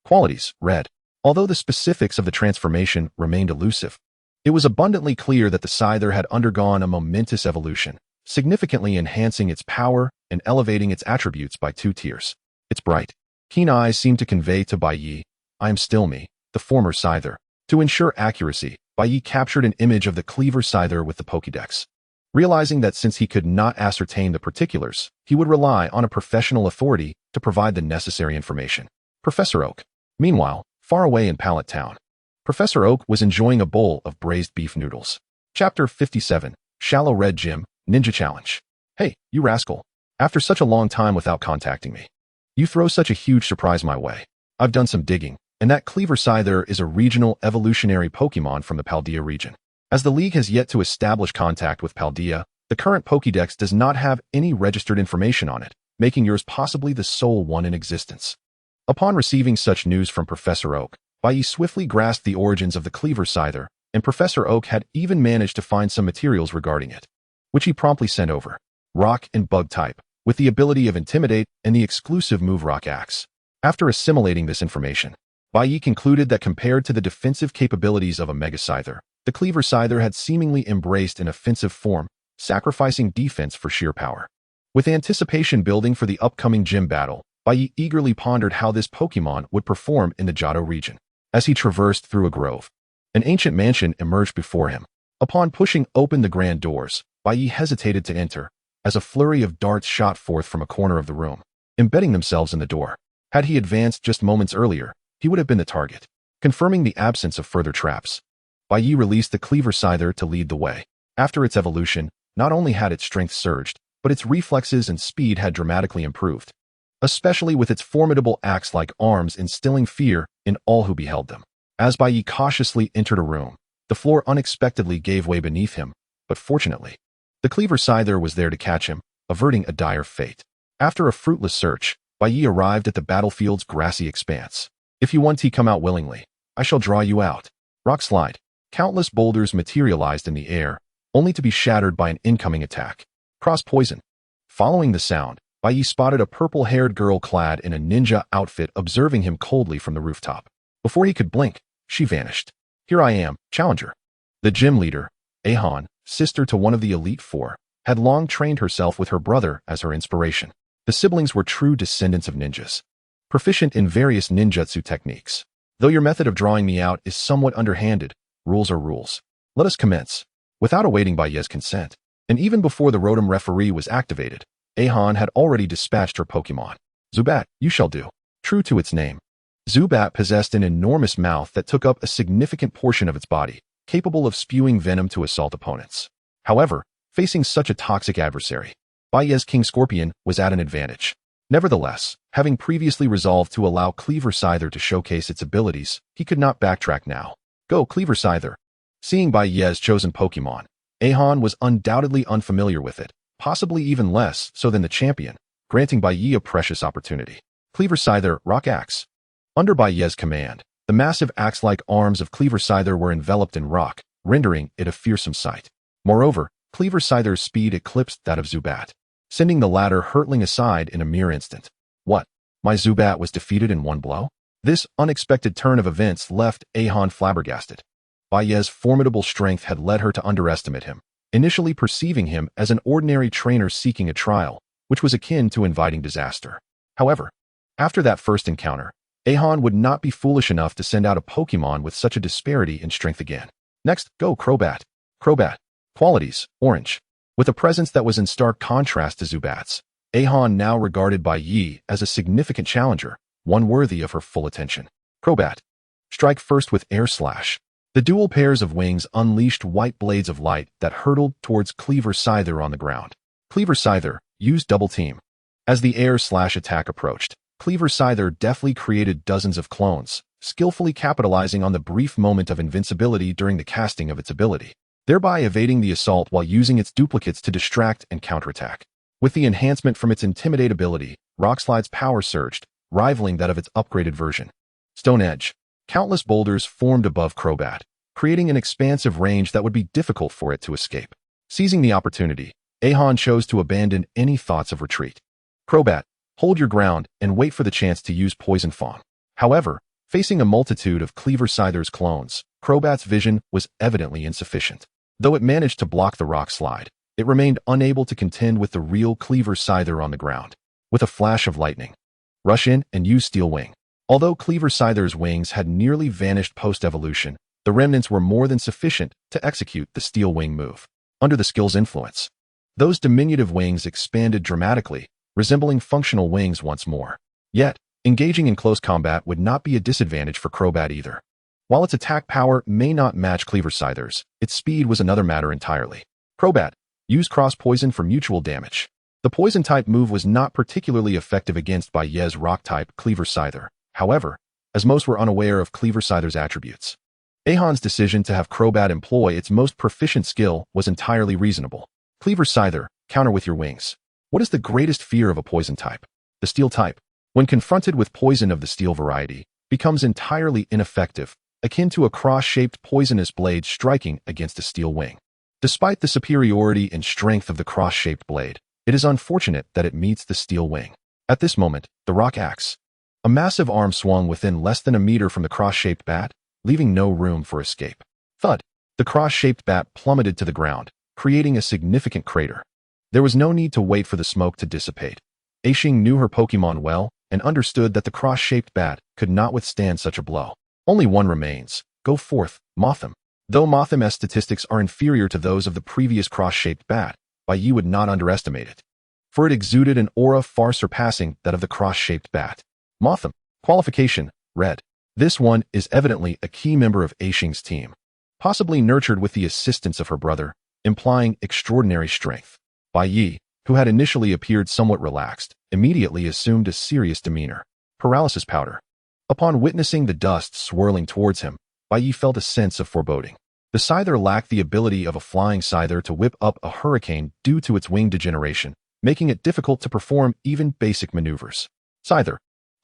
Qualities: red. Although the specifics of the transformation remained elusive, it was abundantly clear that the Scyther had undergone a momentous evolution, significantly enhancing its power and elevating its attributes by 2 tiers. Its bright, keen eyes seemed to convey to Bai Ye, "I am still me, the former Scyther." To ensure accuracy, Bai Ye captured an image of the Cleaver Scyther with the Pokédex. Realizing that since he could not ascertain the particulars, he would rely on a professional authority to provide the necessary information. Professor Oak. Meanwhile, far away in Pallet Town, Professor Oak was enjoying a bowl of braised beef noodles. Chapter 57, Shallow Red Gym, Ninja Challenge. "Hey, you rascal. After such a long time without contacting me, you throw such a huge surprise my way. I've done some digging, and that Cleaver Scyther is a regional evolutionary Pokémon from the Paldea region. As the League has yet to establish contact with Paldea, the current Pokédex does not have any registered information on it. making yours possibly the sole one in existence. Upon receiving such news from Professor Oak, Bai Ye swiftly grasped the origins of the Cleaver Scyther, and Professor Oak had even managed to find some materials regarding it, which he promptly sent over. Rock and Bug type, with the ability of Intimidate and the exclusive move Rock Axe. After assimilating this information, Bai Ye concluded that compared to the defensive capabilities of a Mega Scyther, the Cleaver Scyther had seemingly embraced an offensive form, sacrificing defense for sheer power. With anticipation building for the upcoming gym battle, Bai Ye eagerly pondered how this Pokémon would perform in the Johto region. As he traversed through a grove, an ancient mansion emerged before him. Upon pushing open the grand doors, Bai Ye hesitated to enter, as a flurry of darts shot forth from a corner of the room, embedding themselves in the door. Had he advanced just moments earlier, he would have been the target. Confirming the absence of further traps, Bai Ye released the Cleaver Scyther to lead the way. After its evolution, not only had its strength surged, but its reflexes and speed had dramatically improved, especially with its formidable axe-like arms instilling fear in all who beheld them. As Bai Ye cautiously entered a room, the floor unexpectedly gave way beneath him, but fortunately, the Cleaver Scyther was there to catch him, averting a dire fate. After a fruitless search, Bai Ye arrived at the battlefield's grassy expanse. If you want to come out willingly, I shall draw you out. Rock slide. Countless boulders materialized in the air, only to be shattered by an incoming attack. Cross poison. Following the sound, Bai Ye spotted a purple-haired girl clad in a ninja outfit observing him coldly from the rooftop. Before he could blink, she vanished. Here I am, challenger. The gym leader, Hehe, sister to one of the Elite Four, had long trained herself with her brother as her inspiration. The siblings were true descendants of ninjas, proficient in various ninjutsu techniques. Though your method of drawing me out is somewhat underhanded, rules are rules. Let us commence. Without awaiting Bai Ye's consent, and even before the Rotom referee was activated, Hehe had already dispatched her Pokémon. Zubat, you shall do. True to its name, Zubat possessed an enormous mouth that took up a significant portion of its body, capable of spewing venom to assault opponents. However, facing such a toxic adversary, Bai Ye's King Scorpion was at an advantage. Nevertheless, having previously resolved to allow Cleaver Scyther to showcase its abilities, he could not backtrack now. Go, Cleaver Scyther. Seeing Bai Ye's chosen Pokémon, Hehe was undoubtedly unfamiliar with it, possibly even less so than the champion, granting Bai Ye a precious opportunity. Cleaver Scyther, Rock Axe. Under Bai Ye's command, the massive axe-like arms of Cleaver Scyther were enveloped in rock, rendering it a fearsome sight. Moreover, Cleaver Scyther's speed eclipsed that of Zubat, sending the latter hurtling aside in a mere instant. What? My Zubat was defeated in one blow? This unexpected turn of events left Hehe flabbergasted. Bai Ye's formidable strength had led her to underestimate him, initially perceiving him as an ordinary trainer seeking a trial, which was akin to inviting disaster. However, after that first encounter, Hehe would not be foolish enough to send out a Pokémon with such a disparity in strength again. Next, go Crobat. Crobat. Qualities, orange. With a presence that was in stark contrast to Zubat's, Hehe now regarded Bai Ye as a significant challenger, one worthy of her full attention. Crobat. Strike first with Air Slash. The dual pairs of wings unleashed white blades of light that hurtled towards Cleaver Scyther on the ground. Cleaver Scyther, use Double Team. As the Air Slash attack approached, Cleaver Scyther deftly created dozens of clones, skillfully capitalizing on the brief moment of invincibility during the casting of its ability, thereby evading the assault while using its duplicates to distract and counterattack. With the enhancement from its Intimidate ability, Rockslide's power surged, rivaling that of its upgraded version. Stone Edge. Countless boulders formed above Crobat, creating an expansive range that would be difficult for it to escape. Seizing the opportunity, Hehe chose to abandon any thoughts of retreat. Crobat, hold your ground and wait for the chance to use Poison Fawn. However, facing a multitude of Cleaver Scyther's clones, Crobat's vision was evidently insufficient. Though it managed to block the rock slide, it remained unable to contend with the real Cleaver Scyther on the ground. With a flash of lightning, rush in and use Steel Wing. Although Cleaver Scyther's wings had nearly vanished post-evolution, the remnants were more than sufficient to execute the Steel Wing move. Under the skill's influence, those diminutive wings expanded dramatically, resembling functional wings once more. Yet, engaging in close combat would not be a disadvantage for Crobat either. While its attack power may not match Cleaver Scyther's, its speed was another matter entirely. Crobat, use Cross Poison for mutual damage. The Poison-type move was not particularly effective against Bai Ye's Rock-type Cleaver Scyther. However, as most were unaware of Cleaver Scyther's attributes, Hehe's decision to have Crobat employ its most proficient skill was entirely reasonable. Cleaver Scyther, counter with your wings. What is the greatest fear of a poison type? The steel type, when confronted with poison of the steel variety, becomes entirely ineffective, akin to a cross-shaped poisonous blade striking against a steel wing. Despite the superiority and strength of the cross-shaped blade, it is unfortunate that it meets the steel wing. At this moment, the rock axe, a massive arm swung within less than a meter from the cross-shaped bat, leaving no room for escape. Thud! The cross-shaped bat plummeted to the ground, creating a significant crater. There was no need to wait for the smoke to dissipate. Aishing knew her Pokémon well and understood that the cross-shaped bat could not withstand such a blow. Only one remains. Go forth, Mothim. Though Mothim's statistics are inferior to those of the previous cross-shaped bat, Bai Ye would not underestimate it, for it exuded an aura far surpassing that of the cross-shaped bat. Mothim. Qualification, Red. This one is evidently a key member of Aishing's team, possibly nurtured with the assistance of her brother, implying extraordinary strength. Bai Ye, who had initially appeared somewhat relaxed, immediately assumed a serious demeanor. Paralysis powder. Upon witnessing the dust swirling towards him, Bai Ye felt a sense of foreboding. The Scyther lacked the ability of a flying Scyther to whip up a hurricane due to its wing degeneration, making it difficult to perform even basic maneuvers. Scyther,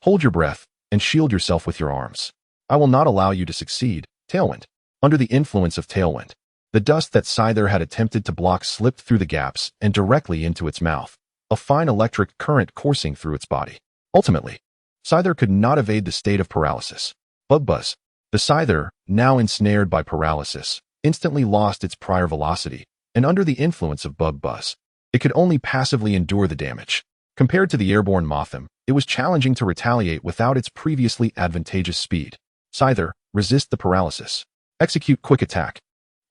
hold your breath and shield yourself with your arms. I will not allow you to succeed. Tailwind. Under the influence of Tailwind, the dust that Scyther had attempted to block slipped through the gaps and directly into its mouth, a fine electric current coursing through its body. Ultimately, Scyther could not evade the state of paralysis. Bug Buzz. The Scyther, now ensnared by paralysis, instantly lost its prior velocity, and under the influence of Bug Buzz, it could only passively endure the damage. Compared to the airborne Mothim, it was challenging to retaliate without its previously advantageous speed. Scyther, resist the paralysis. Execute quick attack.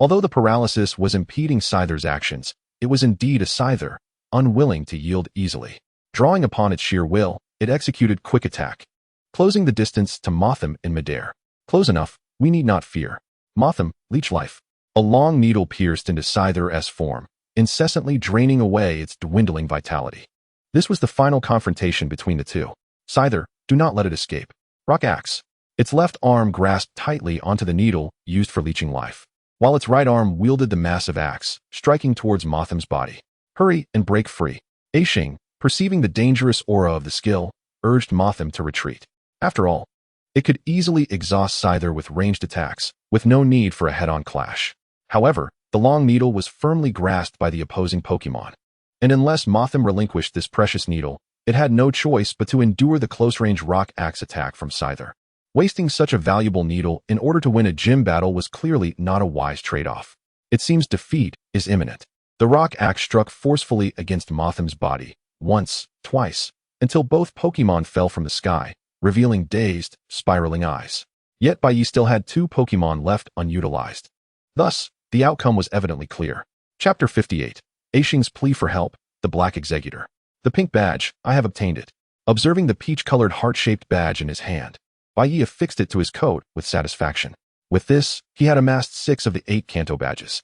Although the paralysis was impeding Scyther's actions, it was indeed a Scyther, unwilling to yield easily. Drawing upon its sheer will, it executed quick attack, closing the distance to Mothim in midair. Close enough, we need not fear. Mothim, leech life. A long needle pierced into Scyther's form, incessantly draining away its dwindling vitality. This was the final confrontation between the two. Scyther, do not let it escape. Rock axe. Its left arm grasped tightly onto the needle used for leeching life, while its right arm wielded the massive axe, striking towards Mothim's body. Hurry and break free. Aishing, perceiving the dangerous aura of the skill, urged Mothim to retreat. After all, it could easily exhaust Scyther with ranged attacks, with no need for a head-on clash. However, the long needle was firmly grasped by the opposing Pokémon, and unless Mothim relinquished this precious needle, it had no choice but to endure the close-range rock axe attack from Scyther. Wasting such a valuable needle in order to win a gym battle was clearly not a wise trade-off. It seems defeat is imminent. The rock axe struck forcefully against Mothim's body, once, twice, until both Pokémon fell from the sky, revealing dazed, spiraling eyes. Yet Bai Ye still had 2 Pokémon left unutilized. Thus, the outcome was evidently clear. Chapter 58. Aishing's plea for help, the Black Executor. The pink badge, I have obtained it. Observing the peach-colored heart-shaped badge in his hand, Bai Ye affixed it to his coat with satisfaction. With this, he had amassed 6 of the 8 Kanto badges.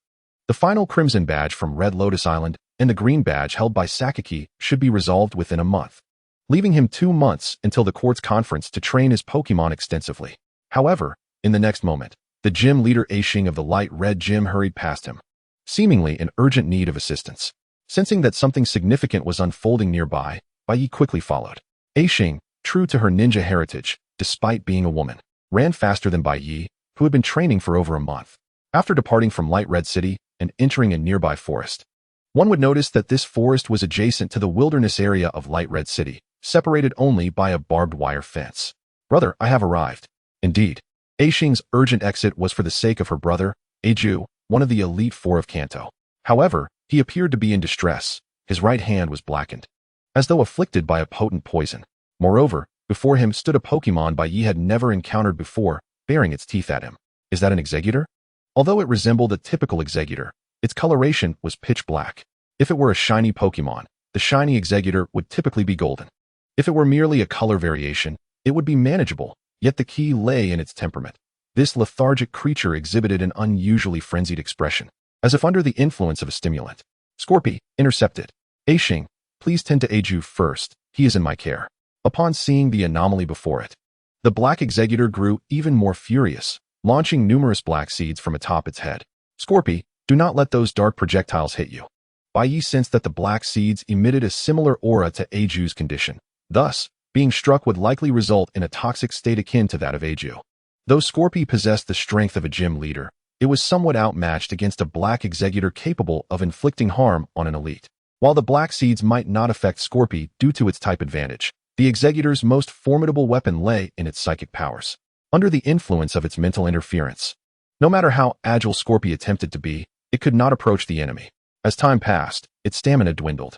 The final Crimson badge from Red Lotus Island and the green badge held by Sakaki should be resolved within a month, leaving him 2 months until the Quartz Conference to train his Pokémon extensively. However, in the next moment, the gym leader Aishing of the Light Red Gym hurried past him, seemingly in urgent need of assistance. Sensing that something significant was unfolding nearby, Bai Ye quickly followed. Aishing, true to her ninja heritage, despite being a woman, ran faster than Bai Ye, who had been training for over a month. After departing from Light Red City and entering a nearby forest, one would notice that this forest was adjacent to the wilderness area of Light Red City, separated only by a barbed wire fence. Brother, I have arrived. Indeed, Aishing's urgent exit was for the sake of her brother, Eiju, one of the Elite Four of Kanto. However, he appeared to be in distress. His right hand was blackened, as though afflicted by a potent poison. Moreover, before him stood a Pokémon Bai Ye had never encountered before, baring its teeth at him. Is that an Executor? Although it resembled a typical Executor, its coloration was pitch black. If it were a shiny Pokémon, the shiny Executor would typically be golden. If it were merely a color variation, it would be manageable, yet the key lay in its temperament. This lethargic creature exhibited an unusually frenzied expression, as if under the influence of a stimulant. Scorpy, intercepted. Aishing, please tend to Eiju first, he is in my care. Upon seeing the anomaly before it, the Black Executor grew even more furious, launching numerous black seeds from atop its head. Scorpy, do not let those dark projectiles hit you. Bai Ye sensed that the black seeds emitted a similar aura to Aju's condition. Thus, being struck would likely result in a toxic state akin to that of Aju. Though Scorpy possessed the strength of a gym leader, it was somewhat outmatched against a black executor capable of inflicting harm on an elite. While the black seeds might not affect Scorpy due to its type advantage, the executor's most formidable weapon lay in its psychic powers. Under the influence of its mental interference, no matter how agile Scorpy attempted to be, it could not approach the enemy. As time passed, its stamina dwindled.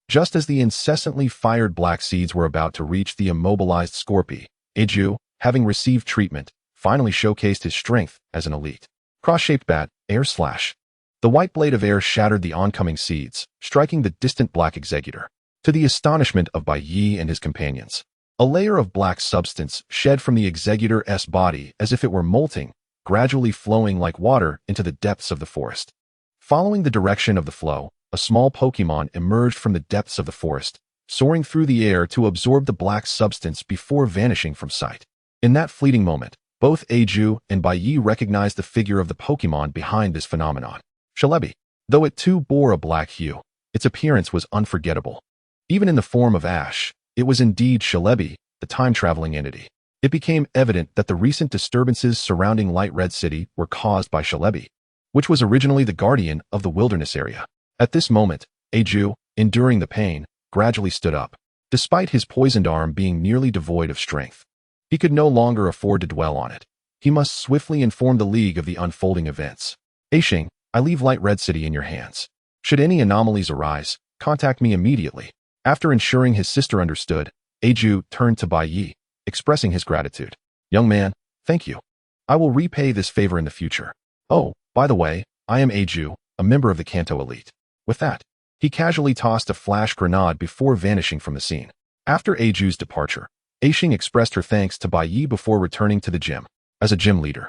Just as the incessantly fired black seeds were about to reach the immobilized Scorpy, Aju, having received treatment, finally showcased his strength as an elite. Cross-shaped bat, air slash. The white blade of air shattered the oncoming seeds, striking the distant black executor. To the astonishment of Bai Ye and his companions, a layer of black substance shed from the executor's body as if it were molting, gradually flowing like water into the depths of the forest. Following the direction of the flow, a small Pokémon emerged from the depths of the forest, soaring through the air to absorb the black substance before vanishing from sight. In that fleeting moment, both Aju and Bai Ye recognized the figure of the Pokémon behind this phenomenon. Shalebi. Though it too bore a black hue, its appearance was unforgettable. Even in the form of Ash, it was indeed Shalebi, the time-traveling entity. It became evident that the recent disturbances surrounding Light Red City were caused by Shalebi, which was originally the guardian of the wilderness area. At this moment, Aju, enduring the pain, gradually stood up. Despite his poisoned arm being nearly devoid of strength, he could no longer afford to dwell on it. He must swiftly inform the League of the unfolding events. Aishing, I leave Light Red City in your hands. Should any anomalies arise, contact me immediately. After ensuring his sister understood, Aju turned to Bai Ye, expressing his gratitude. Young man, thank you. I will repay this favor in the future. Oh, by the way, I am Aju, a member of the Kanto elite. With that, he casually tossed a flash grenade before vanishing from the scene. After Aju's departure, Aishing expressed her thanks to Bai Ye before returning to the gym. As a gym leader,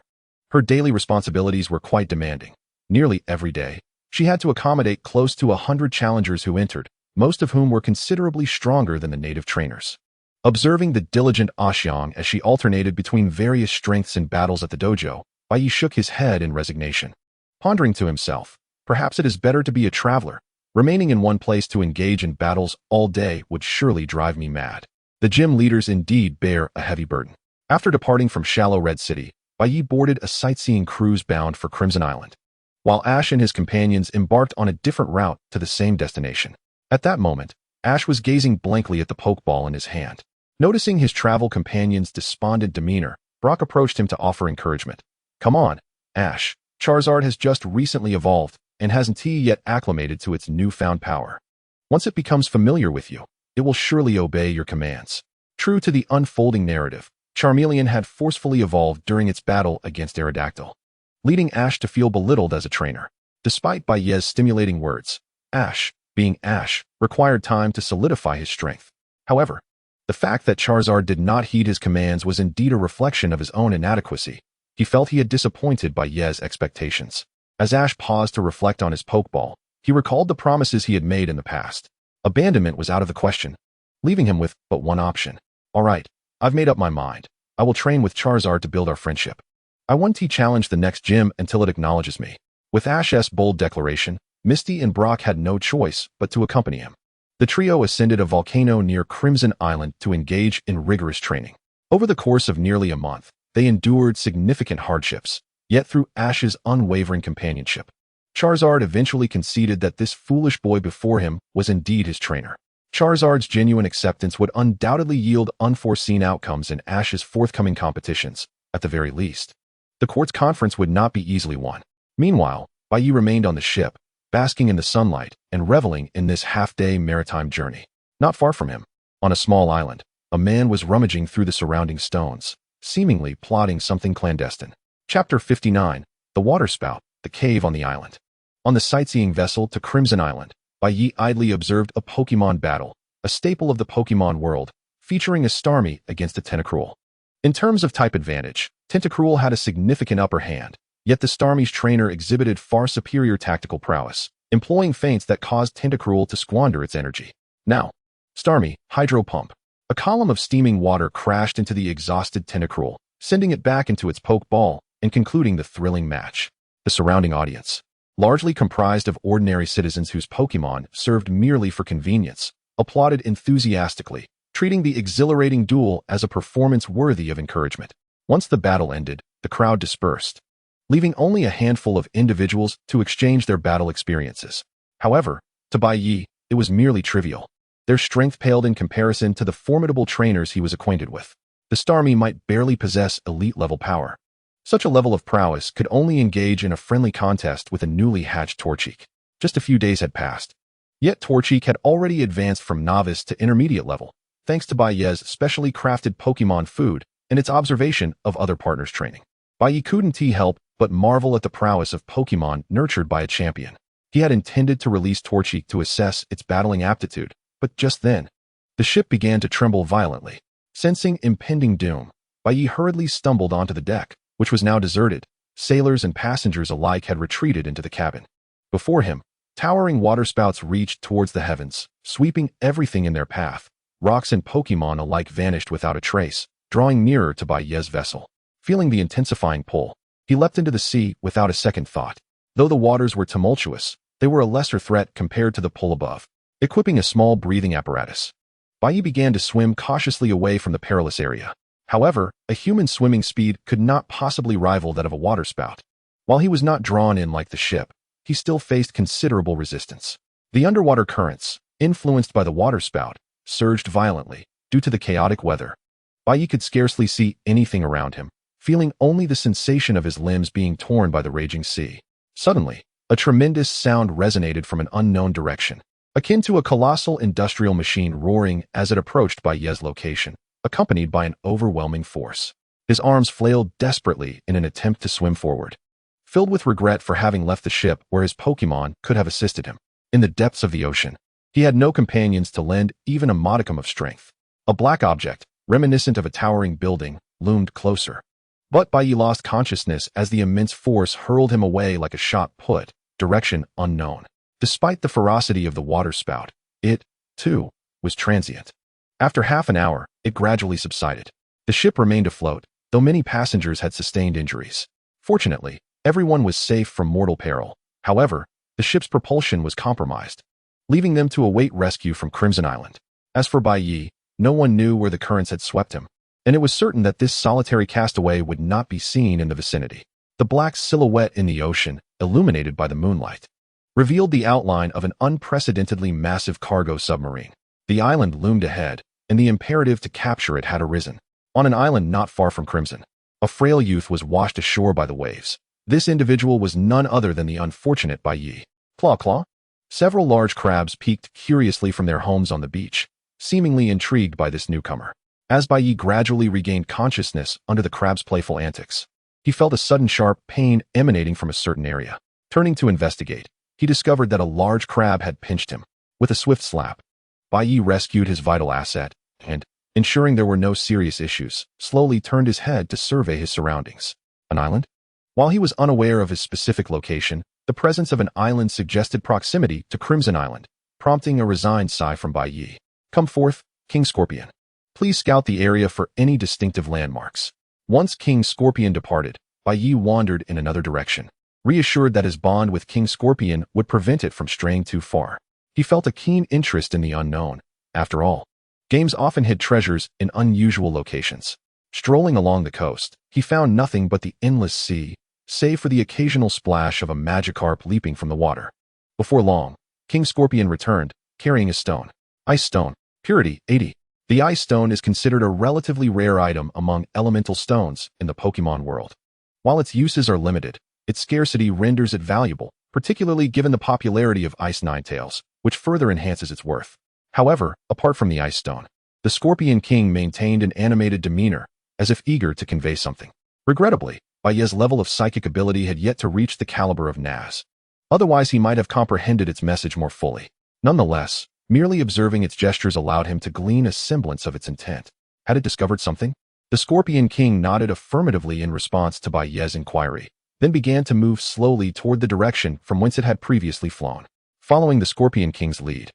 her daily responsibilities were quite demanding. Nearly every day, she had to accommodate close to 100 challengers who entered, most of whom were considerably stronger than the native trainers. Observing the diligent Ashiang as she alternated between various strengths in battles at the dojo, Bai Ye shook his head in resignation. Pondering to himself, perhaps it is better to be a traveler. Remaining in one place to engage in battles all day would surely drive me mad. The gym leaders indeed bear a heavy burden. After departing from Shallow Red City, Bai Ye boarded a sightseeing cruise bound for Crimson Island, while Ash and his companions embarked on a different route to the same destination. At that moment, Ash was gazing blankly at the Pokeball in his hand. Noticing his travel companion's despondent demeanor, Brock approached him to offer encouragement. Come on, Ash. Charizard has just recently evolved and hasn't yet acclimated to its newfound power. Once it becomes familiar with you, it will surely obey your commands. True to the unfolding narrative, Charmeleon had forcefully evolved during its battle against Aerodactyl, leading Ash to feel belittled as a trainer. Despite Bai Ye's stimulating words, Ash, being Ash, required time to solidify his strength. However, the fact that Charizard did not heed his commands was indeed a reflection of his own inadequacy. He felt he had disappointed Bai Ye's expectations. As Ash paused to reflect on his Pokeball, he recalled the promises he had made in the past. Abandonment was out of the question, leaving him with but one option. All right, I've made up my mind. I will train with Charizard to build our friendship. I want to challenge the next gym until it acknowledges me. With Ash's bold declaration, Misty and Brock had no choice but to accompany him. The trio ascended a volcano near Crimson Island to engage in rigorous training. Over the course of nearly a month, they endured significant hardships, yet through Ash's unwavering companionship, Charizard eventually conceded that this foolish boy before him was indeed his trainer. Charizard's genuine acceptance would undoubtedly yield unforeseen outcomes in Ash's forthcoming competitions, at the very least. The court's conference would not be easily won. Meanwhile, Bai Ye remained on the ship, basking in the sunlight and reveling in this half-day maritime journey. Not far from him, on a small island, a man was rummaging through the surrounding stones, seemingly plotting something clandestine. Chapter 59, The Waterspout, the Cave on the Island. On the sightseeing vessel to Crimson Island, Bai Ye idly observed a Pokemon battle, a staple of the Pokemon world, featuring a Starmie against a Tentacruel. In terms of type advantage, Tentacruel had a significant upper hand, yet the Starmie's trainer exhibited far superior tactical prowess, employing feints that caused Tentacruel to squander its energy. Now, Starmie, Hydro Pump. A column of steaming water crashed into the exhausted Tentacruel, sending it back into its Pokeball and concluding the thrilling match. The surrounding audience, largely comprised of ordinary citizens whose Pokémon served merely for convenience, applauded enthusiastically, treating the exhilarating duel as a performance worthy of encouragement. Once the battle ended, the crowd dispersed, leaving only a handful of individuals to exchange their battle experiences. However, to Bai Ye, it was merely trivial. Their strength paled in comparison to the formidable trainers he was acquainted with. The Starmie might barely possess elite-level power. Such a level of prowess could only engage in a friendly contest with a newly hatched Torchic. Just a few days had passed. Yet Torchic had already advanced from novice to intermediate level, thanks to Bai Ye's specially crafted Pokémon food and its observation of other partners' training. Bai Ye couldn't help but marvel at the prowess of Pokémon nurtured by a champion. He had intended to release Torchic to assess its battling aptitude, but just then, the ship began to tremble violently. Sensing impending doom, Bai Ye hurriedly stumbled onto the deck, which was now deserted. Sailors and passengers alike had retreated into the cabin. Before him, towering waterspouts reached towards the heavens, sweeping everything in their path. Rocks and Pokémon alike vanished without a trace, drawing nearer to Bai Ye's vessel. Feeling the intensifying pull, he leapt into the sea without a second thought. Though the waters were tumultuous, they were a lesser threat compared to the pull above. Equipping a small breathing apparatus, Bai Ye began to swim cautiously away from the perilous area. However, a human's swimming speed could not possibly rival that of a waterspout. While he was not drawn in like the ship, he still faced considerable resistance. The underwater currents, influenced by the waterspout, surged violently due to the chaotic weather. Bai Ye could scarcely see anything around him, feeling only the sensation of his limbs being torn by the raging sea. Suddenly, a tremendous sound resonated from an unknown direction, akin to a colossal industrial machine roaring as it approached Bai Ye's location, accompanied by an overwhelming force. His arms flailed desperately in an attempt to swim forward. Filled with regret for having left the ship where his Pokémon could have assisted him, in the depths of the ocean, he had no companions to lend even a modicum of strength. A black object, reminiscent of a towering building, loomed closer. But Bai Ye lost consciousness as the immense force hurled him away like a shot put, direction unknown. Despite the ferocity of the waterspout, it, too, was transient. After half an hour, it gradually subsided. The ship remained afloat, though many passengers had sustained injuries. Fortunately, everyone was safe from mortal peril. However, the ship's propulsion was compromised, leaving them to await rescue from Crimson Island. As for Bai Ye, no one knew where the currents had swept him, and it was certain that this solitary castaway would not be seen in the vicinity. The black silhouette in the ocean, illuminated by the moonlight, revealed the outline of an unprecedentedly massive cargo submarine. The island loomed ahead, and the imperative to capture it had arisen. On an island not far from Crimson, a frail youth was washed ashore by the waves. This individual was none other than the unfortunate Bai Ye. Claw. Several large crabs peeked curiously from their homes on the beach, seemingly intrigued by this newcomer. As Bai Ye gradually regained consciousness under the crab's playful antics, he felt a sudden sharp pain emanating from a certain area. Turning to investigate, he discovered that a large crab had pinched him. With a swift slap, Bai Ye rescued his vital asset and, ensuring there were no serious issues, slowly turned his head to survey his surroundings. An island? While he was unaware of his specific location, the presence of an island suggested proximity to Crimson Island, prompting a resigned sigh from Bai Ye. Come forth, King Scorpion. Please scout the area for any distinctive landmarks. Once King Scorpion departed, Bai Ye wandered in another direction, reassured that his bond with King Scorpion would prevent it from straying too far. He felt a keen interest in the unknown. After all, games often hid treasures in unusual locations. Strolling along the coast, he found nothing but the endless sea, save for the occasional splash of a Magikarp leaping from the water. Before long, King Scorpion returned, carrying a stone. Ice Stone. Purity, 80. The Ice Stone is considered a relatively rare item among elemental stones in the Pokémon world. While its uses are limited, its scarcity renders it valuable, particularly given the popularity of Ice Ninetales, which further enhances its worth. However, apart from the Ice Stone, the Scorpion King maintained an animated demeanor, as if eager to convey something. Regrettably, Bai Ye's level of psychic ability had yet to reach the caliber of Naz. Otherwise, he might have comprehended its message more fully. Nonetheless, merely observing its gestures allowed him to glean a semblance of its intent. Had it discovered something? The Scorpion King nodded affirmatively in response to Bai Ye's inquiry, then began to move slowly toward the direction from whence it had previously flown. Following the Scorpion King's lead,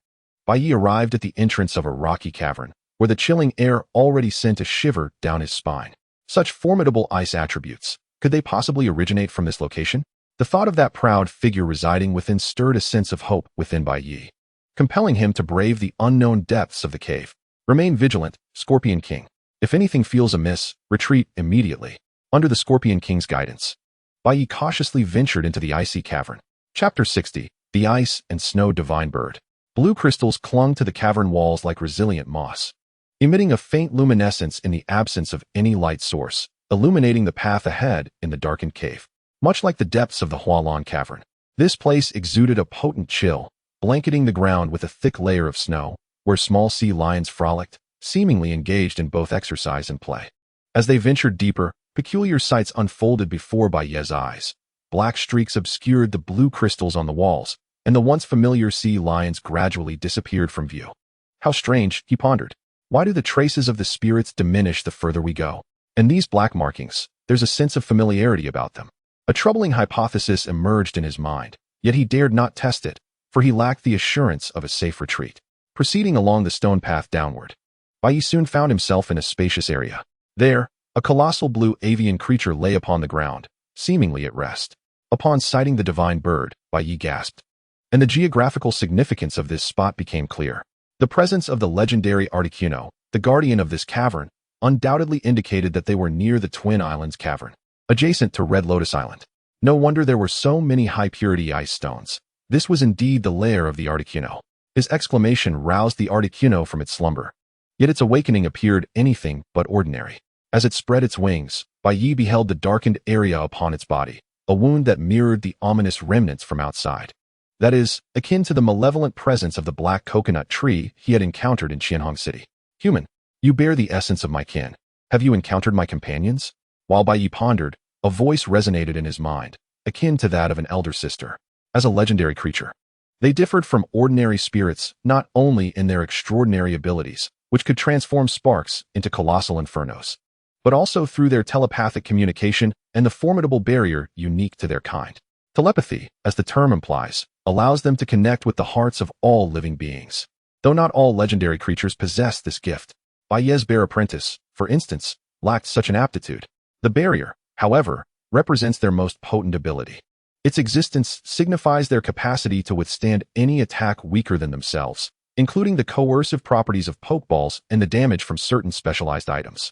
Bai Ye arrived at the entrance of a rocky cavern, where the chilling air already sent a shiver down his spine. Such formidable ice attributes, could they possibly originate from this location? The thought of that proud figure residing within stirred a sense of hope within Bai Ye, compelling him to brave the unknown depths of the cave. Remain vigilant, Scorpion King. If anything feels amiss, retreat immediately. Under the Scorpion King's guidance, Bai Ye cautiously ventured into the icy cavern. Chapter 60. The Ice and Snow Divine Bird. Blue crystals clung to the cavern walls like resilient moss, emitting a faint luminescence in the absence of any light source, illuminating the path ahead in the darkened cave. Much like the depths of the Hualan Cavern, this place exuded a potent chill, blanketing the ground with a thick layer of snow, where small sea lions frolicked, seemingly engaged in both exercise and play. As they ventured deeper, peculiar sights unfolded before Bai Ye's eyes. Black streaks obscured the blue crystals on the walls, and the once familiar sea lions gradually disappeared from view. How strange, he pondered. Why do the traces of the spirits diminish the further we go? And these black markings, there's a sense of familiarity about them. A troubling hypothesis emerged in his mind, yet he dared not test it, for he lacked the assurance of a safe retreat. Proceeding along the stone path downward, Bai Ye soon found himself in a spacious area. There, a colossal blue avian creature lay upon the ground, seemingly at rest. Upon sighting the divine bird, Bai Ye gasped, and the geographical significance of this spot became clear. The presence of the legendary Articuno, the guardian of this cavern, undoubtedly indicated that they were near the Twin Islands Cavern, adjacent to Red Lotus Island. No wonder there were so many high-purity ice stones. This was indeed the lair of the Articuno. His exclamation roused the Articuno from its slumber. Yet its awakening appeared anything but ordinary. As it spread its wings, Bai Ye beheld the darkened area upon its body, a wound that mirrored the ominous remnants from outside. That is, akin to the malevolent presence of the black coconut tree he had encountered in Qianhong City. Human, you bear the essence of my kin. Have you encountered my companions? While Bai Ye pondered, a voice resonated in his mind, akin to that of an elder sister. As a legendary creature, they differed from ordinary spirits not only in their extraordinary abilities, which could transform sparks into colossal infernos, but also through their telepathic communication and the formidable barrier unique to their kind. Telepathy, as the term implies, allows them to connect with the hearts of all living beings. Though not all legendary creatures possess this gift, Bai Ye's bear apprentice, for instance, lacked such an aptitude. The barrier, however, represents their most potent ability. Its existence signifies their capacity to withstand any attack weaker than themselves, including the coercive properties of pokeballs and the damage from certain specialized items.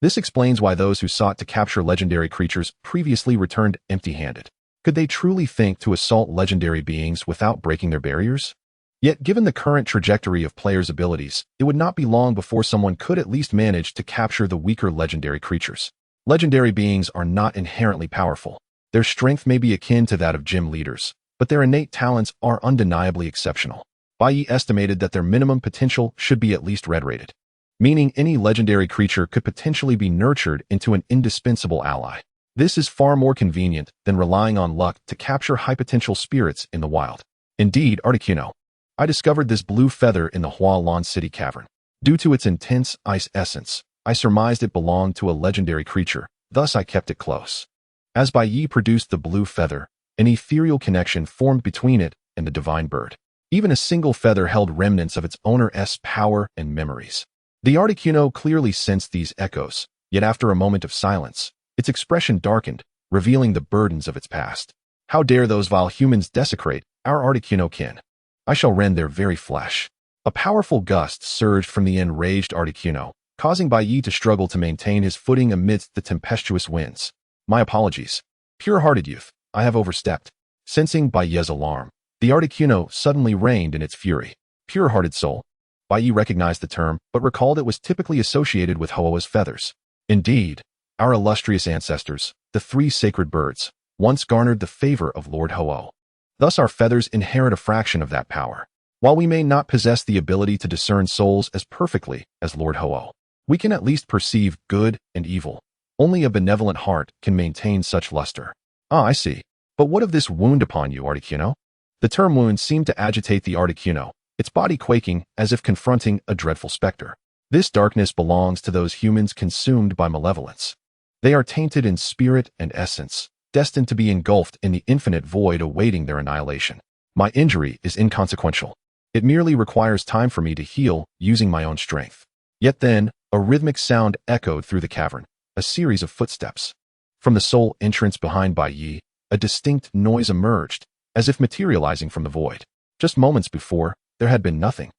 This explains why those who sought to capture legendary creatures previously returned empty-handed. Could they truly think to assault legendary beings without breaking their barriers? Yet, given the current trajectory of players' abilities, it would not be long before someone could at least manage to capture the weaker legendary creatures. Legendary beings are not inherently powerful. Their strength may be akin to that of gym leaders, but their innate talents are undeniably exceptional. Bai Ye estimated that their minimum potential should be at least red-rated, meaning any legendary creature could potentially be nurtured into an indispensable ally. This is far more convenient than relying on luck to capture high-potential spirits in the wild. Indeed, Articuno, I discovered this blue feather in the Hualan City Cavern. Due to its intense ice essence, I surmised it belonged to a legendary creature, thus I kept it close. As Bai Ye produced the blue feather, an ethereal connection formed between it and the divine bird. Even a single feather held remnants of its owner's power and memories. The Articuno clearly sensed these echoes, yet after a moment of silence, its expression darkened, revealing the burdens of its past. How dare those vile humans desecrate our Articuno kin? I shall rend their very flesh. A powerful gust surged from the enraged Articuno, causing Bai Ye to struggle to maintain his footing amidst the tempestuous winds. My apologies. Pure-hearted youth, I have overstepped. Sensing Bai Ye's alarm, the Articuno suddenly reigned in its fury. Pure-hearted soul. Bai Ye recognized the term, but recalled it was typically associated with Hoa's feathers. Indeed, our illustrious ancestors, the three sacred birds, once garnered the favor of Lord Ho. Thus our feathers inherit a fraction of that power. While we may not possess the ability to discern souls as perfectly as Lord Ho, we can at least perceive good and evil. Only a benevolent heart can maintain such luster. Ah, I see. But what of this wound upon you, Articuno? The term wound seemed to agitate the Articuno, its body quaking as if confronting a dreadful specter. This darkness belongs to those humans consumed by malevolence. They are tainted in spirit and essence, destined to be engulfed in the infinite void awaiting their annihilation. My injury is inconsequential. It merely requires time for me to heal using my own strength. Yet then, a rhythmic sound echoed through the cavern, a series of footsteps. From the sole entrance behind Bai Ye, a distinct noise emerged, as if materializing from the void. Just moments before, there had been nothing.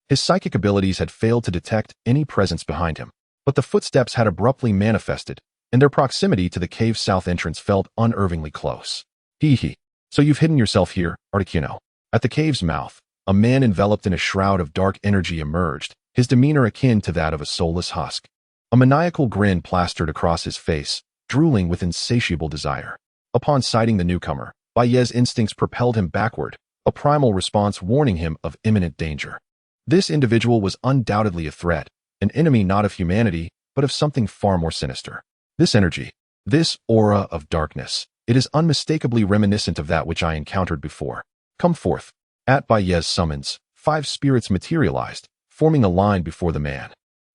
His psychic abilities had failed to detect any presence behind him, but the footsteps had abruptly manifested, and their proximity to the cave's south entrance felt unnervingly close. Hehe. So you've hidden yourself here, Articuno. At the cave's mouth, a man enveloped in a shroud of dark energy emerged, his demeanor akin to that of a soulless husk. A maniacal grin plastered across his face, drooling with insatiable desire. Upon sighting the newcomer, Bai Ye's instincts propelled him backward, a primal response warning him of imminent danger. This individual was undoubtedly a threat, an enemy not of humanity, but of something far more sinister. This energy, this aura of darkness, it is unmistakably reminiscent of that which I encountered before. Come forth. At Bai Ye's summons, 5 spirits materialized, forming a line before the man.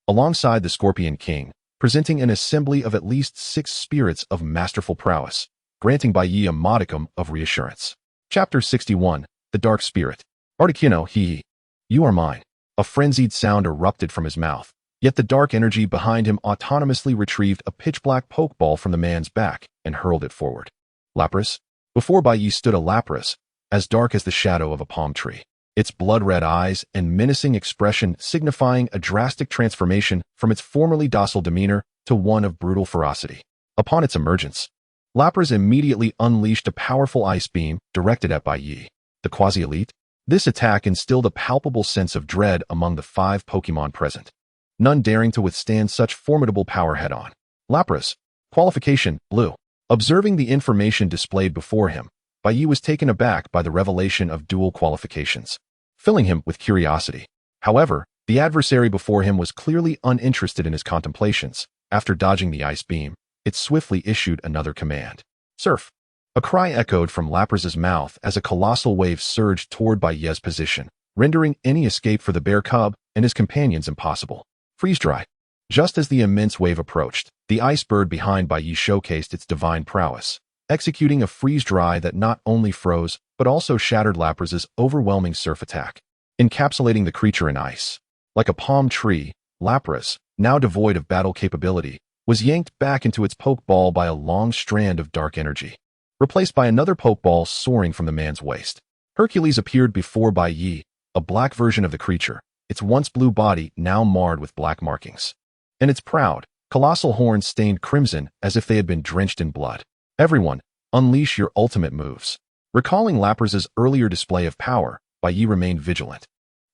Alongside the Scorpion King, presenting an assembly of at least 6 spirits of masterful prowess, granting Bai Ye a modicum of reassurance. Chapter 61, The Dark Spirit. Articuno, Hehe. You are mine. A frenzied sound erupted from his mouth, yet the dark energy behind him autonomously retrieved a pitch-black pokeball from the man's back and hurled it forward. Lapras? Before Bai Ye stood a Lapras, as dark as the shadow of a palm tree, its blood-red eyes and menacing expression signifying a drastic transformation from its formerly docile demeanor to one of brutal ferocity. Upon its emergence, Lapras immediately unleashed a powerful ice beam directed at Bai Ye. The quasi-elite? This attack instilled a palpable sense of dread among the 5 Pokémon present, none daring to withstand such formidable power head-on. Lapras. Qualification, Blue. Observing the information displayed before him, Bai Ye was taken aback by the revelation of dual qualifications, filling him with curiosity. However, the adversary before him was clearly uninterested in his contemplations. After dodging the ice beam, it swiftly issued another command. Surf. A cry echoed from Lapras's mouth as a colossal wave surged toward Bai Ye's position, rendering any escape for the bear cub and his companions impossible. Freeze dry. Just as the immense wave approached, the ice bird behind Bai Ye showcased its divine prowess, executing a freeze dry that not only froze but also shattered Lapras's overwhelming surf attack, encapsulating the creature in ice. Like a palm tree, Lapras, now devoid of battle capability, was yanked back into its pokeball by a long strand of dark energy, replaced by another pokeball soaring from the man's waist. Hercules appeared before Bai Ye, a black version of the creature, its once blue body now marred with black markings, and its proud, colossal horns stained crimson as if they had been drenched in blood. Everyone, unleash your ultimate moves. Recalling Lapras's earlier display of power, Bai Ye remained vigilant.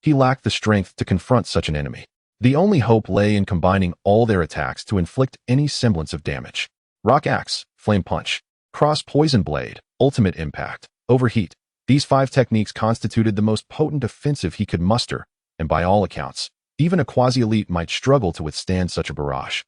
He lacked the strength to confront such an enemy. The only hope lay in combining all their attacks to inflict any semblance of damage. Rock Axe, Flame Punch, Cross Poison Blade, Ultimate Impact, Overheat. These 5 techniques constituted the most potent offensive he could muster, and by all accounts, even a quasi-elite might struggle to withstand such a barrage.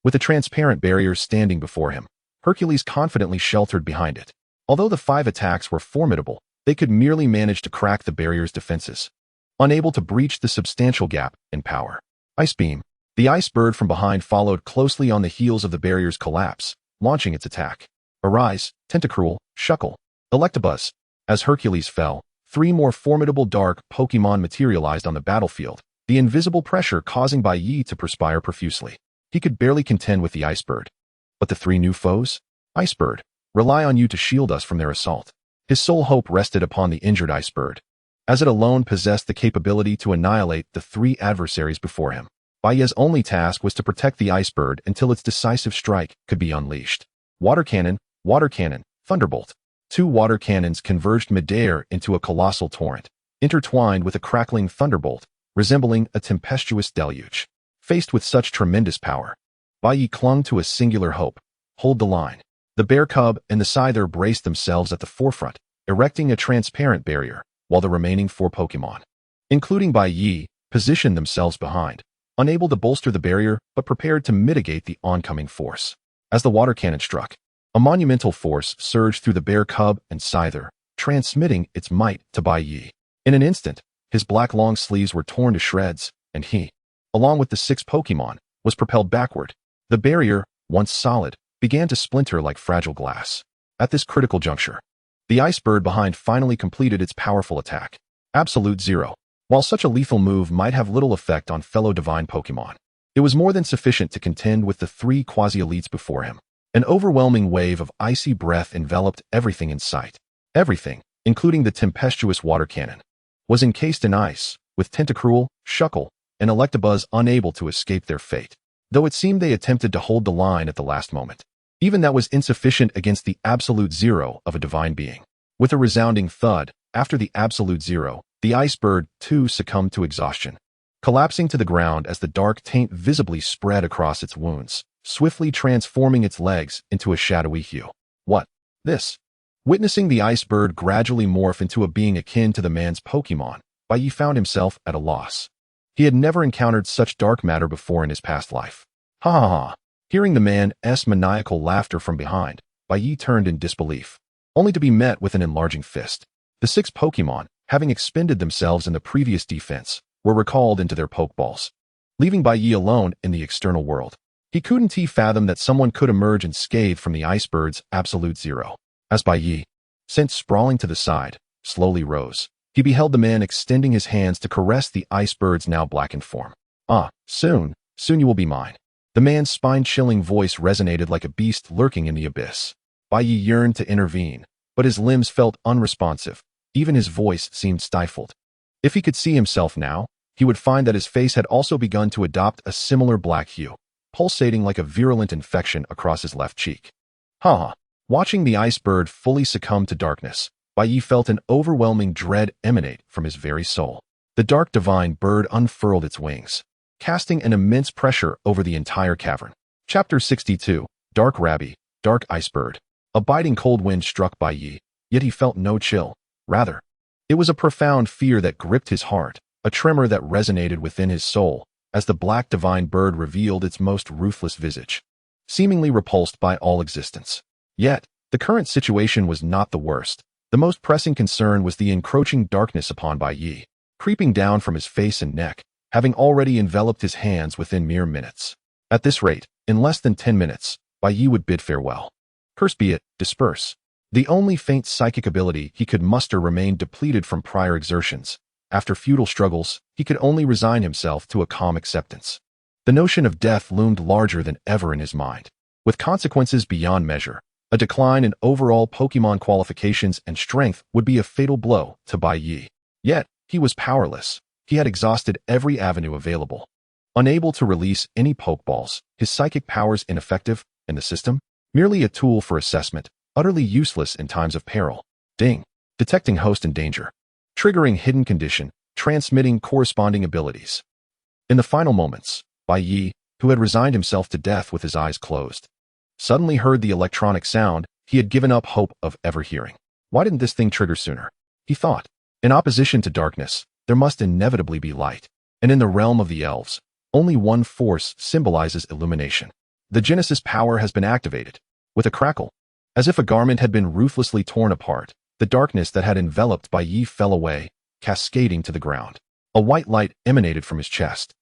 With a transparent barrier standing before him, Hercules confidently sheltered behind it. Although the 5 attacks were formidable, they could merely manage to crack the barrier's defenses, unable to breach the substantial gap in power. Ice Beam. The ice bird from behind followed closely on the heels of the barrier's collapse, launching its attack. Arise, Tentacruel, Shuckle, Electabuzz. As Hercules fell, 3 more formidable dark Pokémon materialized on the battlefield, the invisible pressure causing Bai Ye to perspire profusely. He could barely contend with the ice bird. But the 3 new foes? Ice Bird, rely on you to shield us from their assault. His sole hope rested upon the injured ice bird, as it alone possessed the capability to annihilate the 3 adversaries before him. Bai Ye's only task was to protect the ice bird until its decisive strike could be unleashed. Water Cannon, Thunderbolt. 2 water cannons converged midair into a colossal torrent, intertwined with a crackling thunderbolt, resembling a tempestuous deluge. Faced with such tremendous power, Bai Ye clung to a singular hope: hold the line. The bear cub and the scyther braced themselves at the forefront, erecting a transparent barrier, while the remaining 4 Pokémon, including Bai Ye, positioned themselves behind, unable to bolster the barrier but prepared to mitigate the oncoming force. As the water cannon struck, a monumental force surged through the bear cub and scyther, transmitting its might to Bai Ye. In an instant, his black long sleeves were torn to shreds, and he, along with the 6 Pokémon, was propelled backward. The barrier, once solid, began to splinter like fragile glass. At this critical juncture, the ice bird behind finally completed its powerful attack. Absolute Zero. While such a lethal move might have little effect on fellow divine Pokémon, it was more than sufficient to contend with the 3 quasi-elites before him. An overwhelming wave of icy breath enveloped everything in sight. Everything, including the tempestuous water cannon, was encased in ice, with Tentacruel, Shuckle, and Electabuzz unable to escape their fate, though it seemed they attempted to hold the line at the last moment. Even that was insufficient against the absolute zero of a divine being. With a resounding thud, after the absolute zero, the ice bird, too, succumbed to exhaustion, collapsing to the ground as the dark taint visibly spread across its wounds, swiftly transforming its legs into a shadowy hue. What? This? Witnessing the ice bird gradually morph into a being akin to the man's Pokémon, Bai Ye found himself at a loss. He had never encountered such dark matter before in his past life. Ha ha ha. Hearing the man's maniacal laughter from behind, Bai Ye turned in disbelief, only to be met with an enlarging fist. The 6 Pokémon, having expended themselves in the previous defense, were recalled into their Pokeballs, leaving Bai Ye alone in the external world. He couldn't fathom that someone could emerge unscathed from the ice bird's absolute zero. As Bai Ye, sent sprawling to the side, slowly rose, he beheld the man extending his hands to caress the ice bird's now blackened form. Ah, soon you will be mine. The man's spine-chilling voice resonated like a beast lurking in the abyss. Bai Ye yearned to intervene, but his limbs felt unresponsive. Even his voice seemed stifled. If he could see himself now, he would find that his face had also begun to adopt a similar black hue, pulsating like a virulent infection across his left cheek. Ha! Watching the ice bird fully succumb to darkness, Bai Ye felt an overwhelming dread emanate from his very soul. The dark divine bird unfurled its wings, casting an immense pressure over the entire cavern. Chapter 62, Dark Rabby, Dark Ice Bird. A biting cold wind struck Bai Ye, yet he felt no chill. Rather, it was a profound fear that gripped his heart, a tremor that resonated within his soul, as the black divine bird revealed its most ruthless visage, seemingly repulsed by all existence. Yet, the current situation was not the worst. The most pressing concern was the encroaching darkness upon Bai Ye, creeping down from his face and neck, having already enveloped his hands within mere minutes. At this rate, in less than 10 minutes, Bai Ye would bid farewell. Curse be it, disperse. The only faint psychic ability he could muster remained depleted from prior exertions. After futile struggles, he could only resign himself to a calm acceptance. The notion of death loomed larger than ever in his mind, with consequences beyond measure. A decline in overall Pokémon qualifications and strength would be a fatal blow to Bai Ye. Yet, he was powerless. He had exhausted every avenue available. Unable to release any Pokeballs, his psychic powers ineffective, and the system merely a tool for assessment, utterly useless in times of peril. Ding. Detecting host in danger. Triggering hidden condition, transmitting corresponding abilities. In the final moments, Bai Ye, who had resigned himself to death with his eyes closed, suddenly heard the electronic sound he had given up hope of ever hearing. Why didn't this thing trigger sooner? He thought. In opposition to darkness, there must inevitably be light. And in the realm of the elves, only one force symbolizes illumination. The Genesis power has been activated. With a crackle, as if a garment had been ruthlessly torn apart, the darkness that had enveloped Bai Ye fell away, cascading to the ground. A white light emanated from his chest,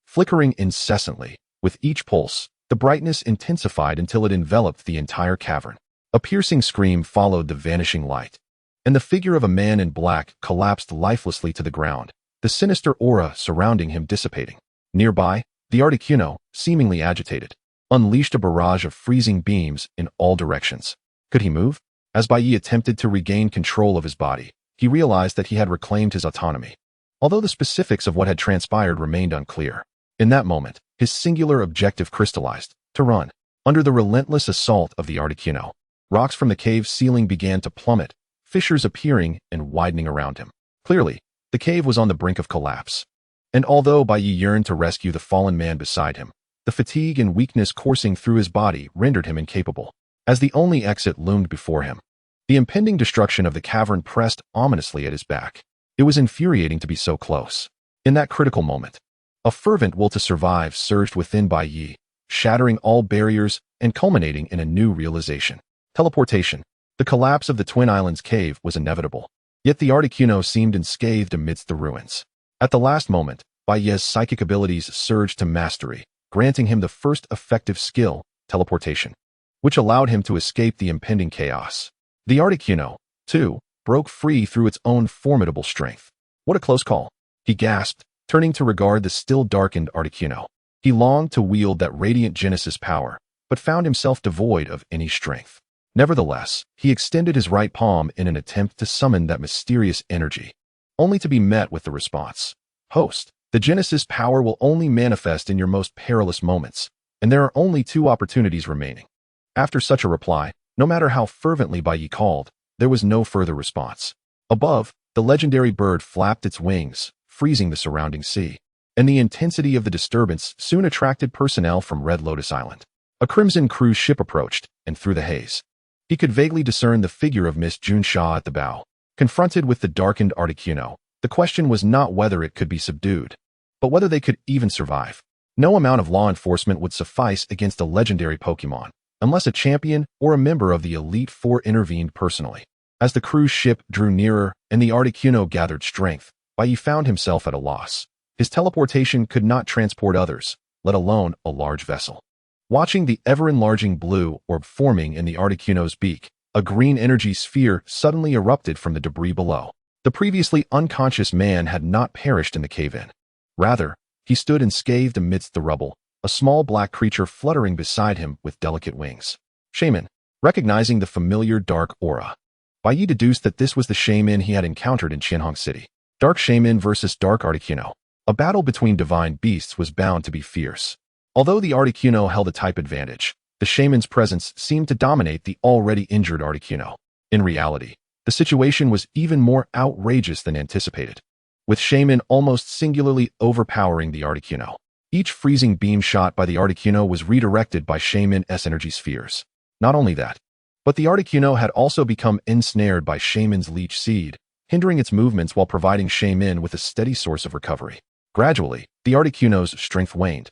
flickering incessantly. With each pulse, the brightness intensified until it enveloped the entire cavern. A piercing scream followed the vanishing light, and the figure of a man in black collapsed lifelessly to the ground, the sinister aura surrounding him dissipating. Nearby, the Articuno, seemingly agitated, unleashed a barrage of freezing beams in all directions. Could he move? As Bai Ye attempted to regain control of his body, he realized that he had reclaimed his autonomy, although the specifics of what had transpired remained unclear. In that moment, his singular objective crystallized: to run. Under the relentless assault of the Articuno, rocks from the cave ceiling began to plummet, fissures appearing and widening around him. Clearly, the cave was on the brink of collapse. And although Bai Ye yearned to rescue the fallen man beside him, the fatigue and weakness coursing through his body rendered him incapable. As the only exit loomed before him, the impending destruction of the cavern pressed ominously at his back. It was infuriating to be so close. In that critical moment, a fervent will to survive surged within Bai Ye, shattering all barriers and culminating in a new realization. Teleportation. The collapse of the Twin Islands cave was inevitable, yet the Articuno seemed unscathed amidst the ruins. At the last moment, Bai Ye's psychic abilities surged to mastery, granting him the first effective skill, teleportation, which allowed him to escape the impending chaos. The Articuno, too, broke free through its own formidable strength. What a close call, he gasped, turning to regard the still darkened Articuno. He longed to wield that radiant Genesis power, but found himself devoid of any strength. Nevertheless, he extended his right palm in an attempt to summon that mysterious energy, only to be met with the response, "Host, the Genesis power will only manifest in your most perilous moments, and there are only 2 opportunities remaining." After such a reply, no matter how fervently Bai Ye called, there was no further response. Above, the legendary bird flapped its wings, freezing the surrounding sea, and the intensity of the disturbance soon attracted personnel from Red Lotus Island. A crimson cruise ship approached, and through the haze, he could vaguely discern the figure of Miss Jun Sha at the bow. Confronted with the darkened Articuno, the question was not whether it could be subdued, but whether they could even survive. No amount of law enforcement would suffice against a legendary Pokémon, unless a champion or a member of the Elite Four intervened personally. As the cruise ship drew nearer and the Articuno gathered strength, Bai Ye found himself at a loss. His teleportation could not transport others, let alone a large vessel. Watching the ever-enlarging blue orb forming in the Articuno's beak, a green energy sphere suddenly erupted from the debris below. The previously unconscious man had not perished in the cave-in. Rather, he stood unscathed amidst the rubble, a small black creature fluttering beside him with delicate wings. Shaman. Recognizing the familiar dark aura, Bai Ye deduced that this was the shaman he had encountered in Qianhong City. Dark Shaman versus Dark Articuno. A battle between divine beasts was bound to be fierce. Although the Articuno held a type advantage, the shaman's presence seemed to dominate the already injured Articuno. In reality, the situation was even more outrageous than anticipated, with Shaman almost singularly overpowering the Articuno. Each freezing beam shot by the Articuno was redirected by Shaman's energy spheres. Not only that, but the Articuno had also become ensnared by Shaman's leech seed, hindering its movements while providing Shaman with a steady source of recovery. Gradually, the Articuno's strength waned,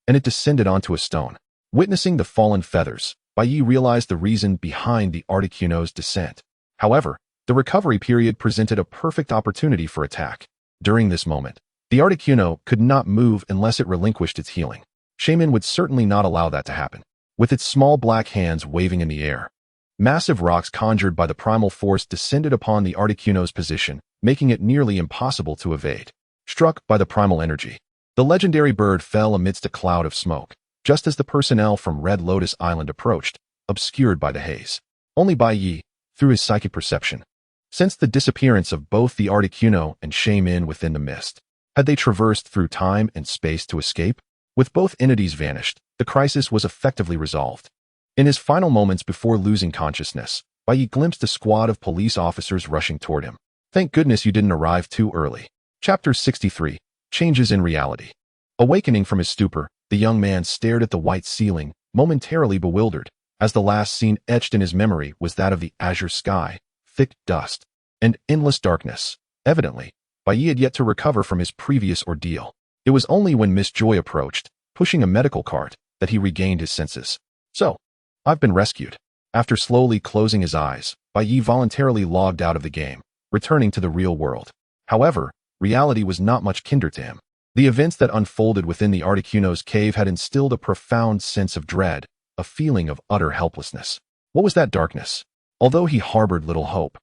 and it descended onto a stone. Witnessing the fallen feathers, Bai Ye realized the reason behind the Articuno's descent. However, the recovery period presented a perfect opportunity for attack. During this moment, the Articuno could not move unless it relinquished its healing. Shaman would certainly not allow that to happen. With its small black hands waving in the air, massive rocks conjured by the primal force descended upon the Articuno's position, making it nearly impossible to evade. Struck by the primal energy, the legendary bird fell amidst a cloud of smoke, just as the personnel from Red Lotus Island approached, obscured by the haze. Only Bai Ye, through his psychic perception, sensed the disappearance of both the Articuno and Shaman within the mist. Had they traversed through time and space to escape? With both entities vanished, the crisis was effectively resolved. In his final moments before losing consciousness, Bai Ye glimpsed a squad of police officers rushing toward him. Thank goodness you didn't arrive too early. Chapter 63. Changes in Reality. Awakening from his stupor, the young man stared at the white ceiling, momentarily bewildered, as the last scene etched in his memory was that of the azure sky, thick dust, and endless darkness. Evidently, Bai Ye had yet to recover from his previous ordeal. It was only when Miss Joy approached, pushing a medical cart, that he regained his senses. "So, I've been rescued." After slowly closing his eyes, Bai Ye voluntarily logged out of the game, returning to the real world. However, reality was not much kinder to him. The events that unfolded within the Articuno's cave had instilled a profound sense of dread, a feeling of utter helplessness. What was that darkness? Although he harbored little hope,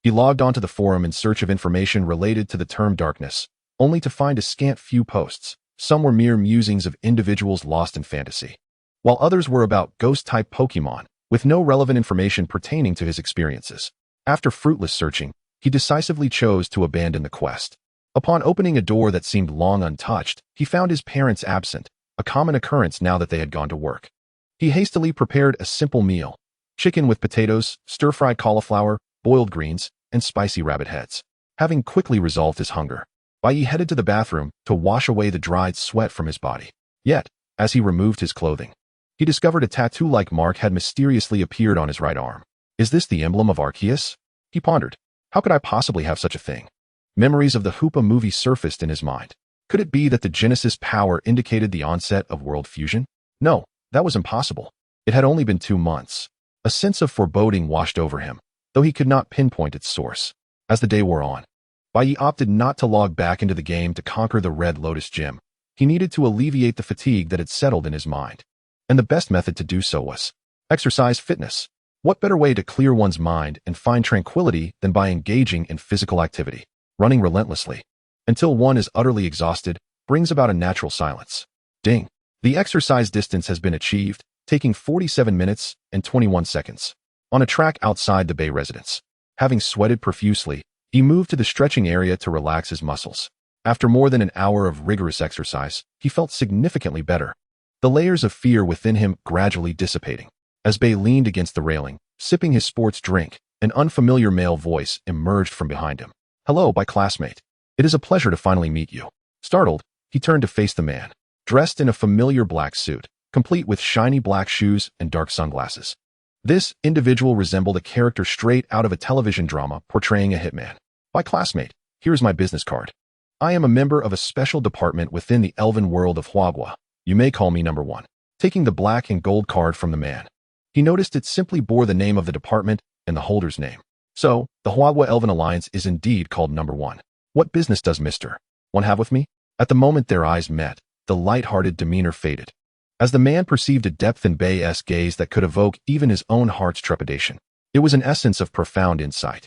he logged onto the forum in search of information related to the term darkness, only to find a scant few posts. Some were mere musings of individuals lost in fantasy, while others were about ghost-type Pokémon, with no relevant information pertaining to his experiences. After fruitless searching, he decisively chose to abandon the quest. Upon opening a door that seemed long untouched, he found his parents absent, a common occurrence now that they had gone to work. He hastily prepared a simple meal: chicken with potatoes, stir-fried cauliflower, boiled greens, and spicy rabbit heads. Having quickly resolved his hunger, Bai Ye headed to the bathroom to wash away the dried sweat from his body. Yet, as he removed his clothing, he discovered a tattoo-like mark had mysteriously appeared on his right arm. Is this the emblem of Arceus? He pondered. How could I possibly have such a thing? Memories of the Hoopa movie surfaced in his mind. Could it be that the Genesis power indicated the onset of world fusion? No, that was impossible. It had only been 2 months. A sense of foreboding washed over him, though he could not pinpoint its source. As the day wore on, Bai Ye opted not to log back into the game to conquer the Red Lotus Gym. He needed to alleviate the fatigue that had settled in his mind. And the best method to do so was exercise fitness. What better way to clear one's mind and find tranquility than by engaging in physical activity? Running relentlessly until one is utterly exhausted brings about a natural silence. Ding! The exercise distance has been achieved, taking 47 minutes and 21 seconds. On a track outside the Bai residence. Having sweated profusely, he moved to the stretching area to relax his muscles. After more than an hour of rigorous exercise, he felt significantly better. The layers of fear within him gradually dissipating. As Bai leaned against the railing, sipping his sports drink, an unfamiliar male voice emerged from behind him. "Hello, Bai classmate. It is a pleasure to finally meet you." Startled, he turned to face the man, dressed in a familiar black suit, complete with shiny black shoes and dark sunglasses. This individual resembled a character straight out of a television drama portraying a hitman. "Bai classmate, here is my business card. I am a member of a special department within the elven world of Huagua. You may call me number 1. Taking the black and gold card from the man, he noticed it simply bore the name of the department and the holder's name. So, the Huagua Elven Alliance is indeed called number 1. What business does Mr. 1 have with me? At the moment their eyes met, the light-hearted demeanor faded. As the man perceived a depth in Bai's gaze that could evoke even his own heart's trepidation, it was an essence of profound insight.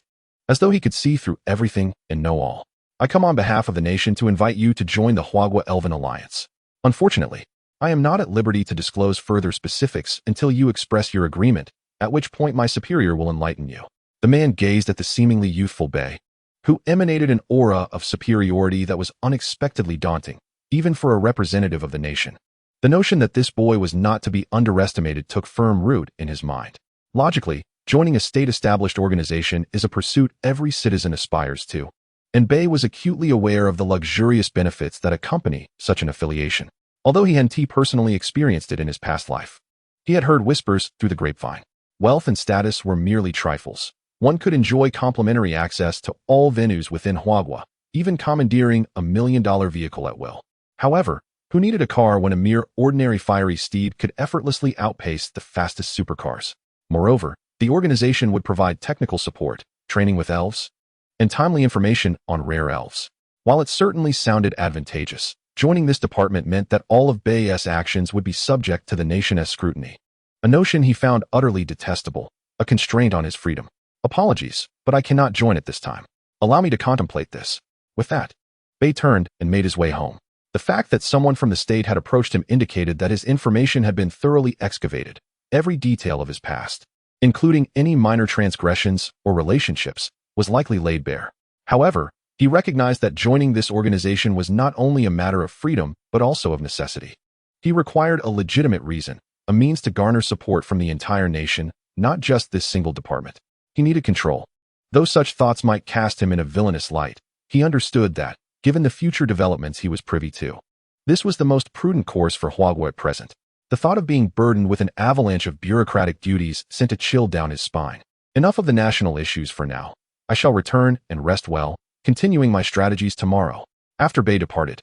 As though he could see through everything and know all. "I come on behalf of the nation to invite you to join the Huagua Elven Alliance. Unfortunately, I am not at liberty to disclose further specifics until you express your agreement, at which point my superior will enlighten you." The man gazed at the seemingly youthful Bai, who emanated an aura of superiority that was unexpectedly daunting, even for a representative of the nation. The notion that this boy was not to be underestimated took firm root in his mind. Logically, joining a state-established organization is a pursuit every citizen aspires to, and Bai was acutely aware of the luxurious benefits that accompany such an affiliation. Although he hadn't personally experienced it in his past life, he had heard whispers through the grapevine. Wealth and status were merely trifles. One could enjoy complimentary access to all venues within Huagua, even commandeering a $1 million vehicle at will. However, who needed a car when a mere ordinary fiery steed could effortlessly outpace the fastest supercars? Moreover, the organization would provide technical support, training with elves, and timely information on rare elves. While it certainly sounded advantageous, joining this department meant that all of Bai's actions would be subject to the nation's scrutiny. A notion he found utterly detestable, a constraint on his freedom. "Apologies, but I cannot join at this time. Allow me to contemplate this." With that, Bai turned and made his way home. The fact that someone from the state had approached him indicated that his information had been thoroughly excavated, every detail of his past, including any minor transgressions or relationships, was likely laid bare. However, he recognized that joining this organization was not only a matter of freedom, but also of necessity. He required a legitimate reason, a means to garner support from the entire nation, not just this single department. He needed control. Though such thoughts might cast him in a villainous light, he understood that, given the future developments he was privy to, this was the most prudent course for Huagua at present. The thought of being burdened with an avalanche of bureaucratic duties sent a chill down his spine. Enough of the national issues for now. I shall return and rest well, continuing my strategies tomorrow. After Bai departed,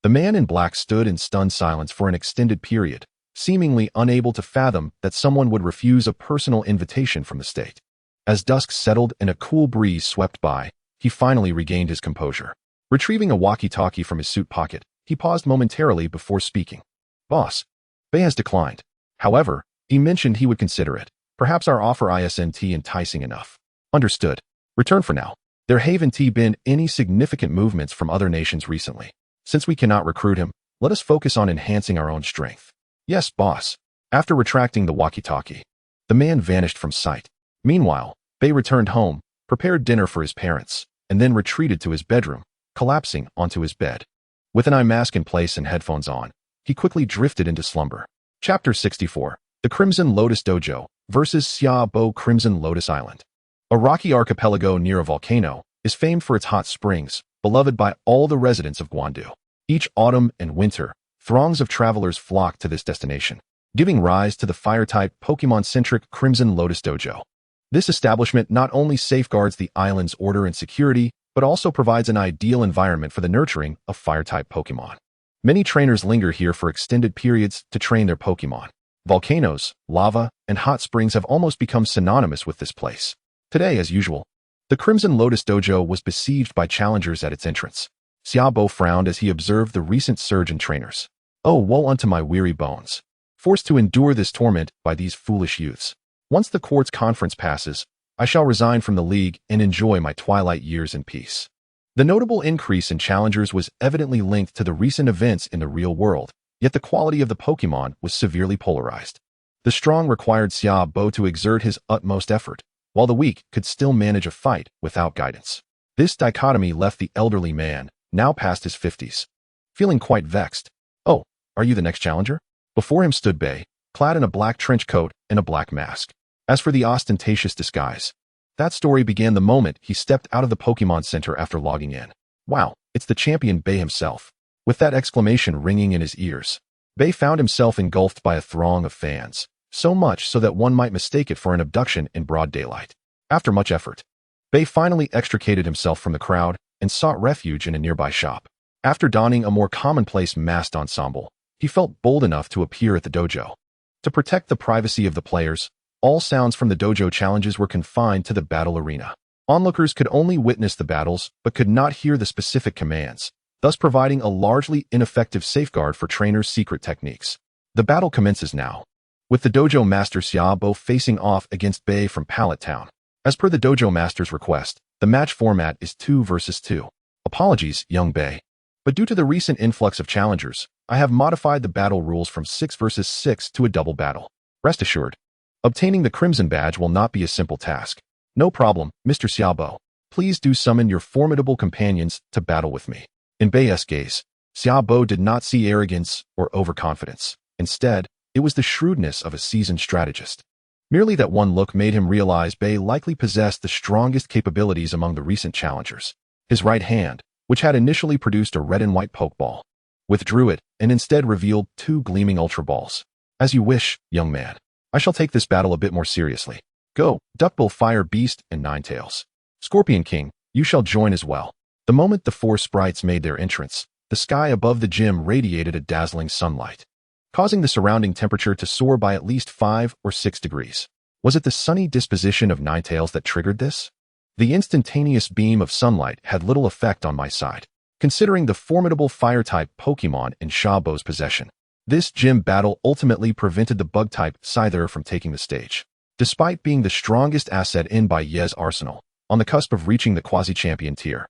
the man in black stood in stunned silence for an extended period, seemingly unable to fathom that someone would refuse a personal invitation from the state. As dusk settled and a cool breeze swept by, he finally regained his composure. Retrieving a walkie-talkie from his suit pocket, he paused momentarily before speaking. "Boss, Bai has declined. However, he mentioned he would consider it. Perhaps our offer isn't enticing enough." "Understood. Return for now. There haven't been any significant movements from other nations recently. Since we cannot recruit him, let us focus on enhancing our own strength." "Yes, boss." After retracting the walkie-talkie, the man vanished from sight. Meanwhile, Bai returned home, prepared dinner for his parents, and then retreated to his bedroom, collapsing onto his bed. With an eye mask in place and headphones on, he quickly drifted into slumber. Chapter 64. The Crimson Lotus Dojo versus Xiaobo Crimson Lotus Island. A rocky archipelago near a volcano, is famed for its hot springs, beloved by all the residents of Guandu. Each autumn and winter, throngs of travelers flock to this destination, giving rise to the fire-type Pokemon-centric Crimson Lotus Dojo. This establishment not only safeguards the island's order and security, but also provides an ideal environment for the nurturing of fire-type Pokemon. Many trainers linger here for extended periods to train their Pokemon. Volcanoes, lava, and hot springs have almost become synonymous with this place. Today, as usual, the Crimson Lotus Dojo was besieged by challengers at its entrance. Xiaobo frowned as he observed the recent surge in trainers. "Oh, woe unto my weary bones, forced to endure this torment by these foolish youths. Once the court's conference passes, I shall resign from the league and enjoy my twilight years in peace." The notable increase in challengers was evidently linked to the recent events in the real world, yet the quality of the Pokemon was severely polarized. The strong required Bai Ye to exert his utmost effort, while the weak could still manage a fight without guidance. This dichotomy left the elderly man, now past his 50s, feeling quite vexed. "Oh, are you the next challenger?" Before him stood Bai, clad in a black trench coat and a black mask. As for the ostentatious disguise, that story began the moment he stepped out of the Pokemon Center after logging in. Wow, it's the champion Bai himself. With that exclamation ringing in his ears, Bai found himself engulfed by a throng of fans, so much so that one might mistake it for an abduction in broad daylight. After much effort, Bai finally extricated himself from the crowd and sought refuge in a nearby shop. After donning a more commonplace masked ensemble, he felt bold enough to appear at the dojo. To protect the privacy of the players, all sounds from the dojo challenges were confined to the battle arena. Onlookers could only witness the battles but could not hear the specific commands, thus providing a largely ineffective safeguard for trainers' secret techniques. The battle commences now, with the dojo master Bai facing off against Bai from Pallet Town. As per the dojo master's request, the match format is 2 versus 2. Apologies, young Bai, but due to the recent influx of challengers, I have modified the battle rules from 6 versus 6 to a double battle. Rest assured, obtaining the Crimson Badge will not be a simple task. No problem, Mr. Bai. Please do summon your formidable companions to battle with me. In Bai's gaze, Bai did not see arrogance or overconfidence. Instead, it was the shrewdness of a seasoned strategist. Merely that one look made him realize Bai likely possessed the strongest capabilities among the recent challengers. His right hand, which had initially produced a red and white Pokeball, withdrew it and instead revealed 2 gleaming Ultra Balls. As you wish, young man. I shall take this battle a bit more seriously. Go, Duckbill, Fire Beast, and Ninetales. Scorpion King, you shall join as well. The moment the 4 sprites made their entrance, the sky above the gym radiated a dazzling sunlight, causing the surrounding temperature to soar by at least 5 or 6 degrees. Was it the sunny disposition of Ninetales that triggered this? The instantaneous beam of sunlight had little effect on my side, considering the formidable fire-type Pokemon in Bai's possession. This gym battle ultimately prevented the bug-type Scyther from taking the stage. Despite being the strongest asset in Bai Ye's arsenal, on the cusp of reaching the quasi-champion tier,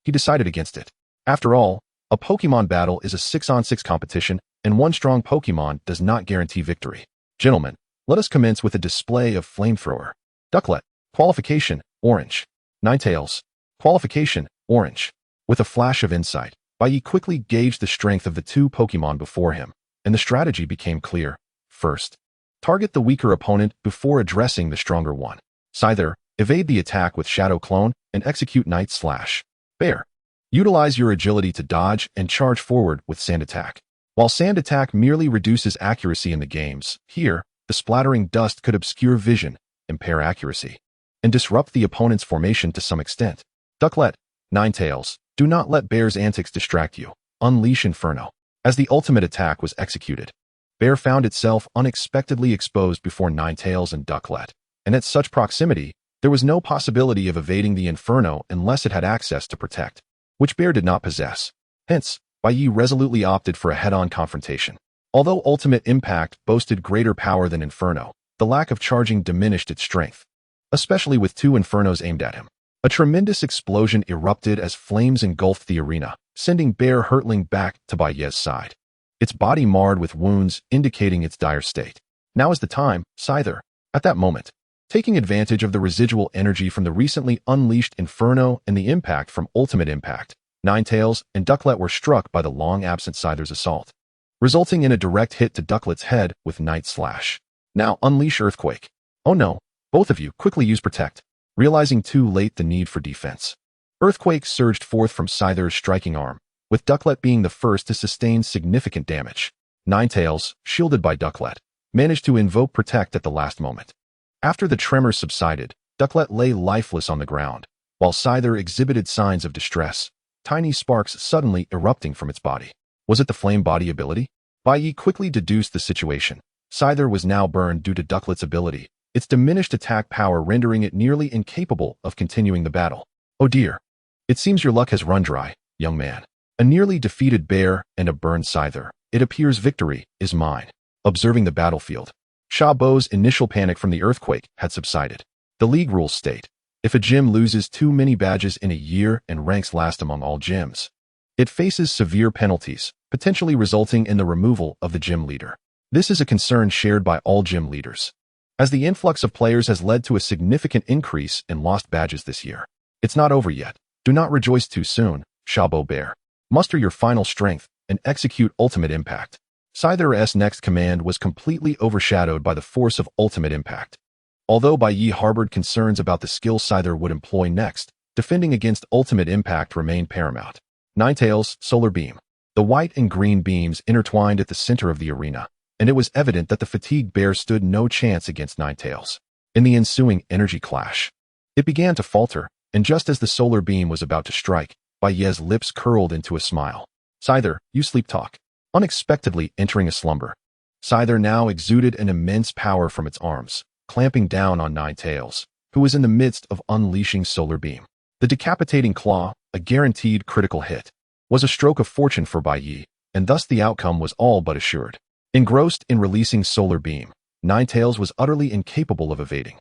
he decided against it. After all, a Pokemon battle is a 6-on-6 competition, and one strong Pokemon does not guarantee victory. Gentlemen, let us commence with a display of Flamethrower. Ducklet, qualification, orange. Ninetales, qualification, orange. With a flash of insight, Bai Ye quickly gauged the strength of the 2 Pokemon before him, and the strategy became clear. First, target the weaker opponent before addressing the stronger one. Scyther, evade the attack with Shadow Clone and execute Night Slash. Bear, utilize your agility to dodge and charge forward with Sand Attack. While Sand Attack merely reduces accuracy in the games, here, the splattering dust could obscure vision, impair accuracy, and disrupt the opponent's formation to some extent. Ducklet, Ninetales, do not let Bear's antics distract you. Unleash Inferno. As the ultimate attack was executed, Bear found itself unexpectedly exposed before Ninetales and Ducklet, and at such proximity, there was no possibility of evading the Inferno unless it had access to Protect, which Bear did not possess. Hence, Bai Ye resolutely opted for a head-on confrontation. Although Ultimate Impact boasted greater power than Inferno, the lack of charging diminished its strength, especially with 2 Infernos aimed at him. A tremendous explosion erupted as flames engulfed the arena, sending Bear hurtling back to Bai Ye's side, its body marred with wounds indicating its dire state. Now is the time, Scyther. At that moment, taking advantage of the residual energy from the recently unleashed Inferno and the impact from Ultimate Impact, Ninetales and Ducklet were struck by the long-absent Scyther's assault, resulting in a direct hit to Ducklet's head with Night Slash. Now unleash Earthquake. Oh no, both of you quickly use Protect, realizing too late the need for defense. Earthquake surged forth from Scyther's striking arm, with Ducklet being the first to sustain significant damage. Ninetales, shielded by Ducklet, managed to invoke Protect at the last moment. After the tremors subsided, Ducklet lay lifeless on the ground, while Scyther exhibited signs of distress, tiny sparks suddenly erupting from its body. Was it the Flame Body ability? Bai Ye quickly deduced the situation. Scyther was now burned due to Ducklet's ability, its diminished attack power rendering it nearly incapable of continuing the battle. Oh dear. It seems your luck has run dry, young man. A nearly defeated Bear and a burned Scyther. It appears victory is mine. Observing the battlefield, Bai's initial panic from the earthquake had subsided. The league rules state, if a gym loses too many badges in a year and ranks last among all gyms, it faces severe penalties, potentially resulting in the removal of the gym leader. This is a concern shared by all gym leaders, as the influx of players has led to a significant increase in lost badges this year. It's not over yet. Do not rejoice too soon, Shabo Bear. Muster your final strength and execute ultimate impact. Scyther's next command was completely overshadowed by the force of ultimate impact. Although Bai Ye harbored concerns about the skill Scyther would employ next, defending against ultimate impact remained paramount. Ninetales, Solar Beam. The white and green beams intertwined at the center of the arena, and it was evident that the fatigued bear stood no chance against Ninetales. In the ensuing energy clash, it began to falter, and just as the solar beam was about to strike, Bai Ye's lips curled into a smile. Scyther, you sleep talk. Unexpectedly entering a slumber, Scyther now exuded an immense power from its arms, clamping down on Ninetales, who was in the midst of unleashing Solar Beam. The decapitating claw, a guaranteed critical hit, was a stroke of fortune for Bai Ye, and thus the outcome was all but assured. Engrossed in releasing Solar Beam, Ninetales was utterly incapable of evading,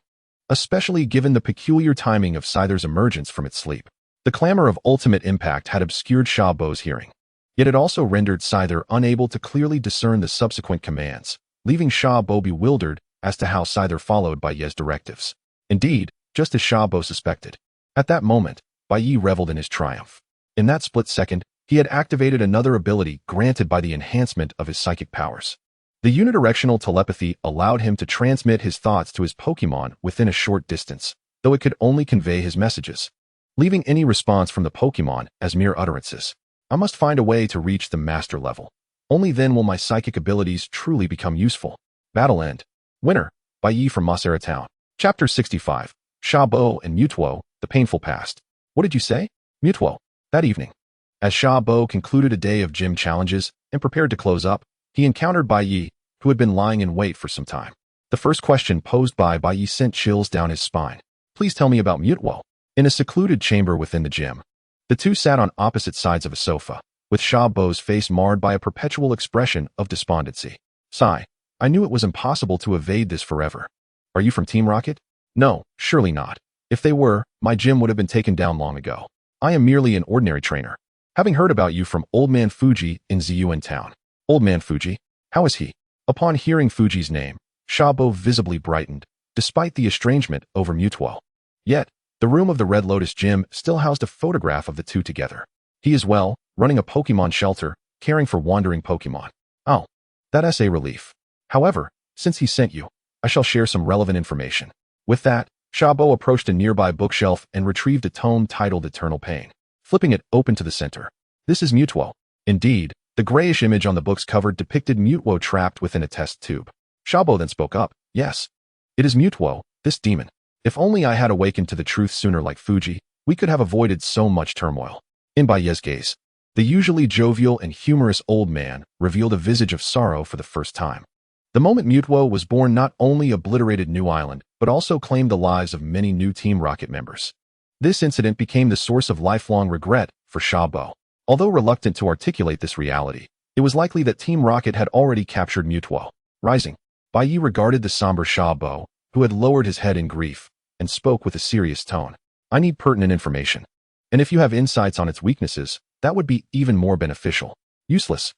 especially given the peculiar timing of Scyther's emergence from its sleep. The clamor of ultimate impact had obscured Shabo's hearing, yet it also rendered Scyther unable to clearly discern the subsequent commands, leaving Shabo bewildered as to how Scyther followed Bai Ye's directives. Indeed, just as Shabo suspected, at that moment, Bai Ye reveled in his triumph. In that split second, he had activated another ability granted by the enhancement of his psychic powers. The unidirectional telepathy allowed him to transmit his thoughts to his Pokémon within a short distance, though it could only convey his messages, leaving any response from the Pokémon as mere utterances. I must find a way to reach the master level. Only then will my psychic abilities truly become useful. Battle end. Winner, Bai Ye from Masera Town. Chapter 65. Shabo and Mutuo, the painful past. What did you say? Mutuo. That evening, as Shabo concluded a day of gym challenges and prepared to close up, he encountered Bai Ye, who had been lying in wait for some time. The first question posed by Bai Ye sent chills down his spine. Please tell me about Mutuo. In a secluded chamber within the gym, the two sat on opposite sides of a sofa, with Shabo's face marred by a perpetual expression of despondency. Sigh. I knew it was impossible to evade this forever. Are you from Team Rocket? No, surely not. If they were, my gym would have been taken down long ago. I am merely an ordinary trainer, having heard about you from Old Man Fuji in Ziyuan Town. Old Man Fuji? How is he? Upon hearing Fuji's name, Shabo visibly brightened, despite the estrangement over Mutuo. Yet, the room of the Red Lotus Gym still housed a photograph of the two together. He is well, running a Pokémon shelter, caring for wandering Pokémon. Oh, that's a relief. However, since he sent you, I shall share some relevant information. With that, Shabo approached a nearby bookshelf and retrieved a tome titled Eternal Pain, flipping it open to the center. This is Mutuo. Indeed, the grayish image on the book's cover depicted Mutuo trapped within a test tube. Shabo then spoke up. Yes, it is Mutuo, this demon. If only I had awakened to the truth sooner like Fuji, we could have avoided so much turmoil. In Bai Ye's gaze, the usually jovial and humorous old man revealed a visage of sorrow for the first time. The moment Mutuo was born not only obliterated New Island, but also claimed the lives of many new Team Rocket members. This incident became the source of lifelong regret for Shabo. Although reluctant to articulate this reality, it was likely that Team Rocket had already captured Mutuo. Rising, Bai Ye regarded the somber Shabo, who had lowered his head in grief, and spoke with a serious tone. I need pertinent information. And if you have insights on its weaknesses, that would be even more beneficial. Useless.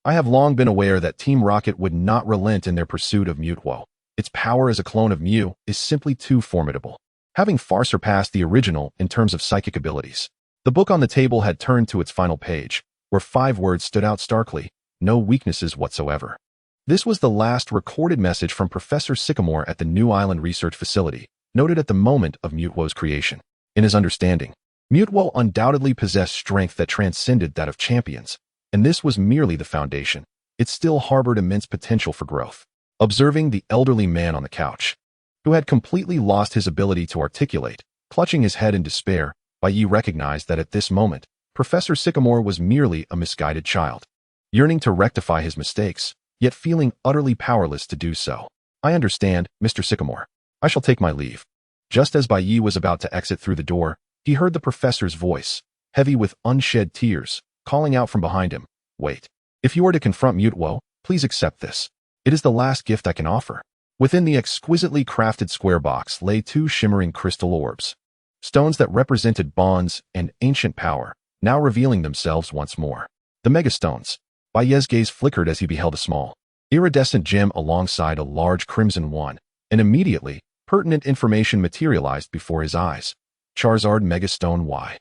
I have long been aware that Team Rocket would not relent in their pursuit of Mutuo. Its power as a clone of Mew is simply too formidable, having far surpassed the original in terms of psychic abilities. The book on the table had turned to its final page, where 5 words stood out starkly: no weaknesses whatsoever. This was the last recorded message from Professor Sycamore at the New Island Research Facility, noted at the moment of Mutuo's creation. In his understanding, Mutuo undoubtedly possessed strength that transcended that of champions, and this was merely the foundation. It still harbored immense potential for growth. Observing the elderly man on the couch, who had completely lost his ability to articulate, clutching his head in despair, Bai Ye recognized that at this moment, Professor Sycamore was merely a misguided child, yearning to rectify his mistakes, yet feeling utterly powerless to do so. I understand, Mr. Sycamore. I shall take my leave. Just as Bai Ye was about to exit through the door, he heard the professor's voice, heavy with unshed tears, calling out from behind him. Wait. If you are to confront Mutuo, please accept this. It is the last gift I can offer. Within the exquisitely crafted square box lay 2 shimmering crystal orbs, stones that represented bonds and ancient power, now revealing themselves once more. The Megastones. Bai Ye's gaze flickered as he beheld a small, iridescent gem alongside a large crimson one, and immediately, pertinent information materialized before his eyes. Charizard Megastone Y.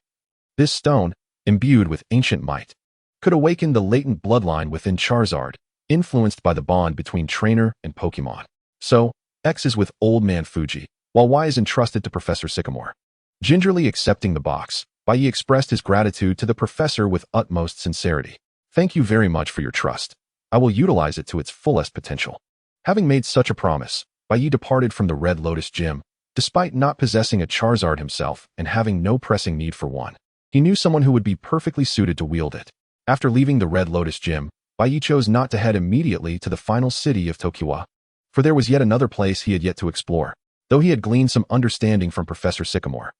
This stone, imbued with ancient might, could awaken the latent bloodline within Charizard, influenced by the bond between trainer and Pokémon. So, X is with Old Man Fuji, while Y is entrusted to Professor Sycamore. Gingerly accepting the box, Bai Ye expressed his gratitude to the professor with utmost sincerity. Thank you very much for your trust. I will utilize it to its fullest potential. Having made such a promise, Bai Ye departed from the Red Lotus Gym, despite not possessing a Charizard himself and having no pressing need for one. He knew someone who would be perfectly suited to wield it. After leaving the Red Lotus Gym, Bai Ye chose not to head immediately to the final city of Tokiwa, for there was yet another place he had yet to explore, though he had gleaned some understanding from Professor Sycamore.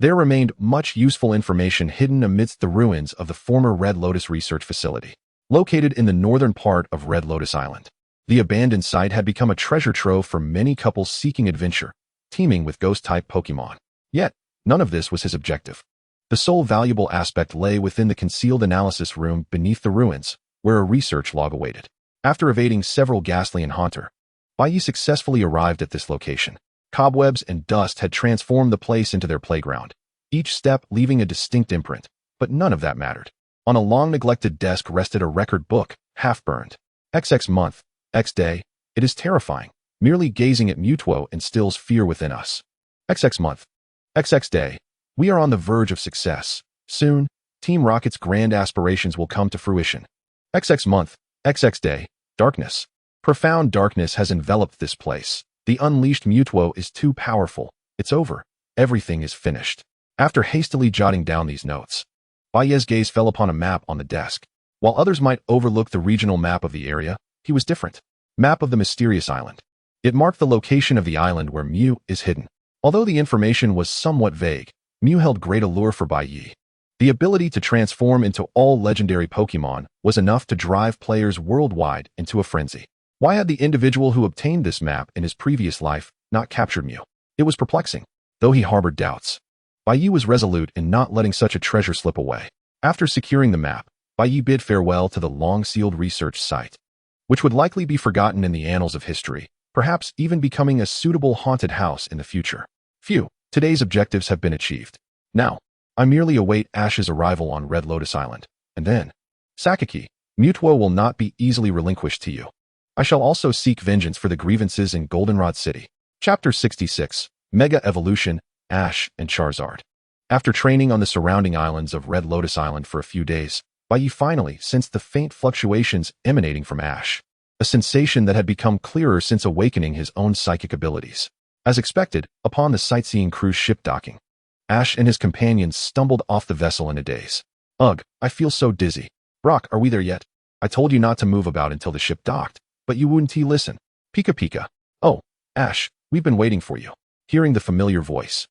There remained much useful information hidden amidst the ruins of the former Red Lotus Research Facility, located in the northern part of Red Lotus Island. The abandoned site had become a treasure trove for many couples seeking adventure, teeming with ghost-type Pokémon. Yet, none of this was his objective. The sole valuable aspect lay within the concealed analysis room beneath the ruins, where a research log awaited. After evading several ghastly and haunter, Bai Ye successfully arrived at this location. Cobwebs and dust had transformed the place into their playground, each step leaving a distinct imprint, but none of that mattered. On a long-neglected desk rested a record book, half-burned. XX month, X day, it is terrifying. Merely gazing at Mutuo instills fear within us. XX month, XX day, we are on the verge of success. Soon, Team Rocket's grand aspirations will come to fruition. XX month, XX day, darkness. Profound darkness has enveloped this place. The unleashed Mutuo is too powerful. It's over. Everything is finished. After hastily jotting down these notes, Bai Ye's gaze fell upon a map on the desk. While others might overlook the regional map of the area, he was different. Map of the mysterious island. It marked the location of the island where Mew is hidden. Although the information was somewhat vague, Mew held great allure for Bai Ye. The ability to transform into all legendary Pokémon was enough to drive players worldwide into a frenzy. Why had the individual who obtained this map in his previous life not captured Mew? It was perplexing, though he harbored doubts. Bai Ye was resolute in not letting such a treasure slip away. After securing the map, Bai Ye bid farewell to the long-sealed research site, which would likely be forgotten in the annals of history, perhaps even becoming a suitable haunted house in the future. Phew, today's objectives have been achieved. Now, I merely await Ash's arrival on Red Lotus Island, and then, Sakaki, Mutuo will not be easily relinquished to you. I shall also seek vengeance for the grievances in Goldenrod City. Chapter 66, Mega Evolution, Ash and Charizard. After training on the surrounding islands of Red Lotus Island for a few days, Bai Ye finally sensed the faint fluctuations emanating from Ash, a sensation that had become clearer since awakening his own psychic abilities. As expected, upon the sightseeing cruise ship docking, Ash and his companions stumbled off the vessel in a daze. Ugh, I feel so dizzy. Brock, are we there yet? I told you not to move about until the ship docked, but you wouldn't listen. Pika Pika. Oh, Ash, we've been waiting for you. Hearing the familiar voice,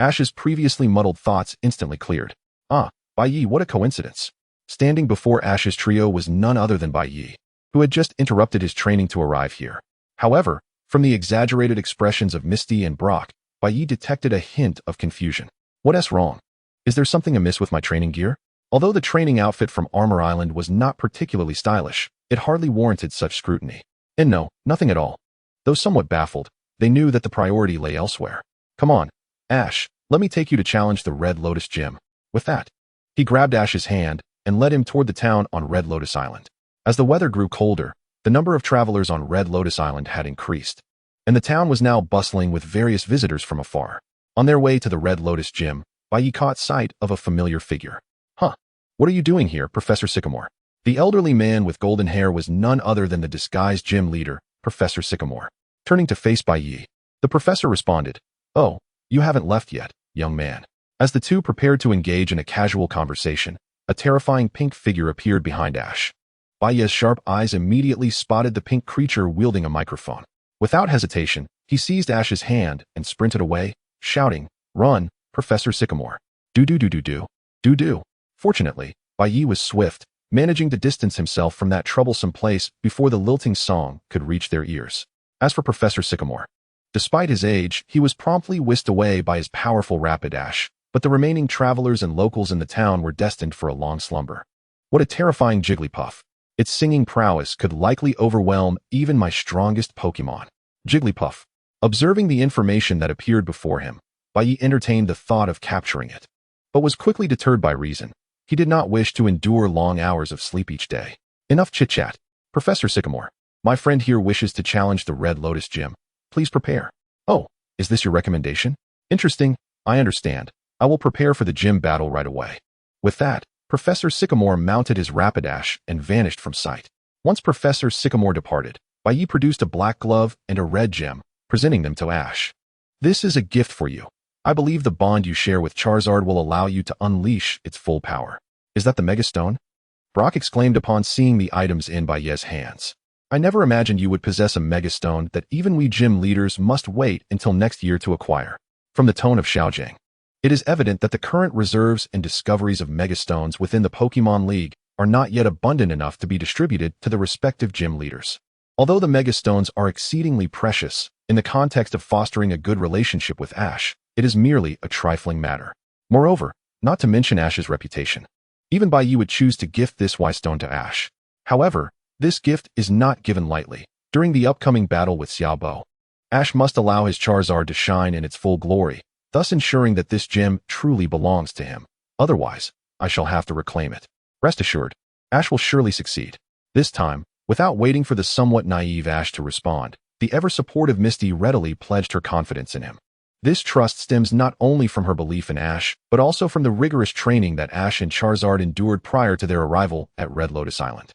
Ash's previously muddled thoughts instantly cleared. Ah, Bai Ye, what a coincidence. Standing before Ash's trio was none other than Bai Ye, who had just interrupted his training to arrive here. However, from the exaggerated expressions of Misty and Brock, Bai Ye detected a hint of confusion. What's wrong? Is there something amiss with my training gear? Although the training outfit from Armor Island was not particularly stylish, it hardly warranted such scrutiny. And no, nothing at all. Though somewhat baffled, they knew that the priority lay elsewhere. Come on, Ash, let me take you to challenge the Red Lotus Gym. With that, he grabbed Ash's hand and led him toward the town on Red Lotus Island. As the weather grew colder, the number of travelers on Red Lotus Island had increased, and the town was now bustling with various visitors from afar. On their way to the Red Lotus Gym, Bai Ye caught sight of a familiar figure. Huh, what are you doing here, Professor Sycamore? The elderly man with golden hair was none other than the disguised gym leader, Professor Sycamore. Turning to face Bai Ye, the professor responded, Oh, you haven't left yet, young man. As the two prepared to engage in a casual conversation, a terrifying pink figure appeared behind Ash. Bai Ye's sharp eyes immediately spotted the pink creature wielding a microphone. Without hesitation, he seized Ash's hand and sprinted away, shouting, Run, Professor Sycamore. Do. Fortunately, Bai Ye was swift, managing to distance himself from that troublesome place before the lilting song could reach their ears. As for Professor Sycamore, despite his age, he was promptly whisked away by his powerful Rapidash, but the remaining travelers and locals in the town were destined for a long slumber. What a terrifying Jigglypuff. Its singing prowess could likely overwhelm even my strongest Pokémon. Jigglypuff. Observing the information that appeared before him, Bai Ye entertained the thought of capturing it, but was quickly deterred by reason. He did not wish to endure long hours of sleep each day. Enough chit-chat. Professor Sycamore, my friend here wishes to challenge the Red Lotus Gym. Please prepare. Oh, is this your recommendation? Interesting, I understand. I will prepare for the gym battle right away. With that, Professor Sycamore mounted his Rapidash and vanished from sight. Once Professor Sycamore departed, Bai Ye produced a black glove and a red gem, presenting them to Ash. This is a gift for you. I believe the bond you share with Charizard will allow you to unleash its full power. Is that the Mega Stone? Brock exclaimed upon seeing the items in Bai Ye's hands. I never imagined you would possess a Mega Stone that even we gym leaders must wait until next year to acquire. From the tone of Xiaojiang, it is evident that the current reserves and discoveries of Mega Stones within the Pokémon League are not yet abundant enough to be distributed to the respective gym leaders. Although the Mega Stones are exceedingly precious, in the context of fostering a good relationship with Ash, it is merely a trifling matter. Moreover, not to mention Ash's reputation, even Bai Ye would choose to gift this Y Stone to Ash. However, this gift is not given lightly. During the upcoming battle with Xiaobo, Ash must allow his Charizard to shine in its full glory, thus ensuring that this gem truly belongs to him. Otherwise, I shall have to reclaim it. Rest assured, Ash will surely succeed. This time, without waiting for the somewhat naive Ash to respond, the ever-supportive Misty readily pledged her confidence in him. This trust stems not only from her belief in Ash, but also from the rigorous training that Ash and Charizard endured prior to their arrival at Red Lotus Island.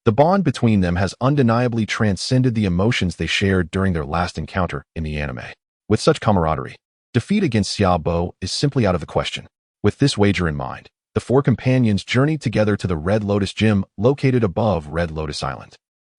The bond between them has undeniably transcended the emotions they shared during their last encounter in the anime. With such camaraderie, defeat against Xiaobo is simply out of the question. With this wager in mind, the four companions journeyed together to the Red Lotus Gym located above Red Lotus Island.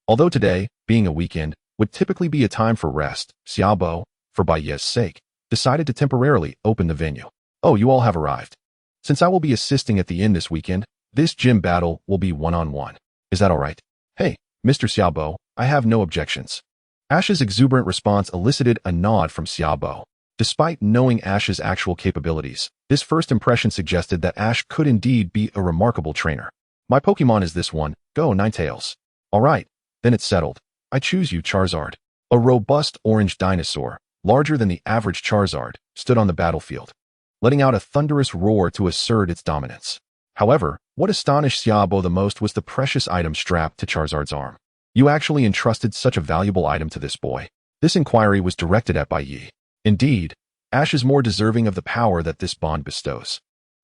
Although today, being a weekend, would typically be a time for rest, Xiaobo, for Bai Ye's sake, decided to temporarily open the venue. Oh, you all have arrived. Since I will be assisting at the end this weekend, this gym battle will be one-on-one. Is that all right? Hey, Mr. Xiaobo, I have no objections. Ash's exuberant response elicited a nod from Xiaobo. Despite knowing Ash's actual capabilities, this first impression suggested that Ash could indeed be a remarkable trainer. My Pokemon is this one, go Ninetales. All right, then it's settled. I choose you, Charizard. A robust orange dinosaur, larger than the average Charizard, stood on the battlefield, letting out a thunderous roar to assert its dominance. However, what astonished Xiaobo the most was the precious item strapped to Charizard's arm. You actually entrusted such a valuable item to this boy. This inquiry was directed at Bai Ye. Indeed, Ash is more deserving of the power that this bond bestows.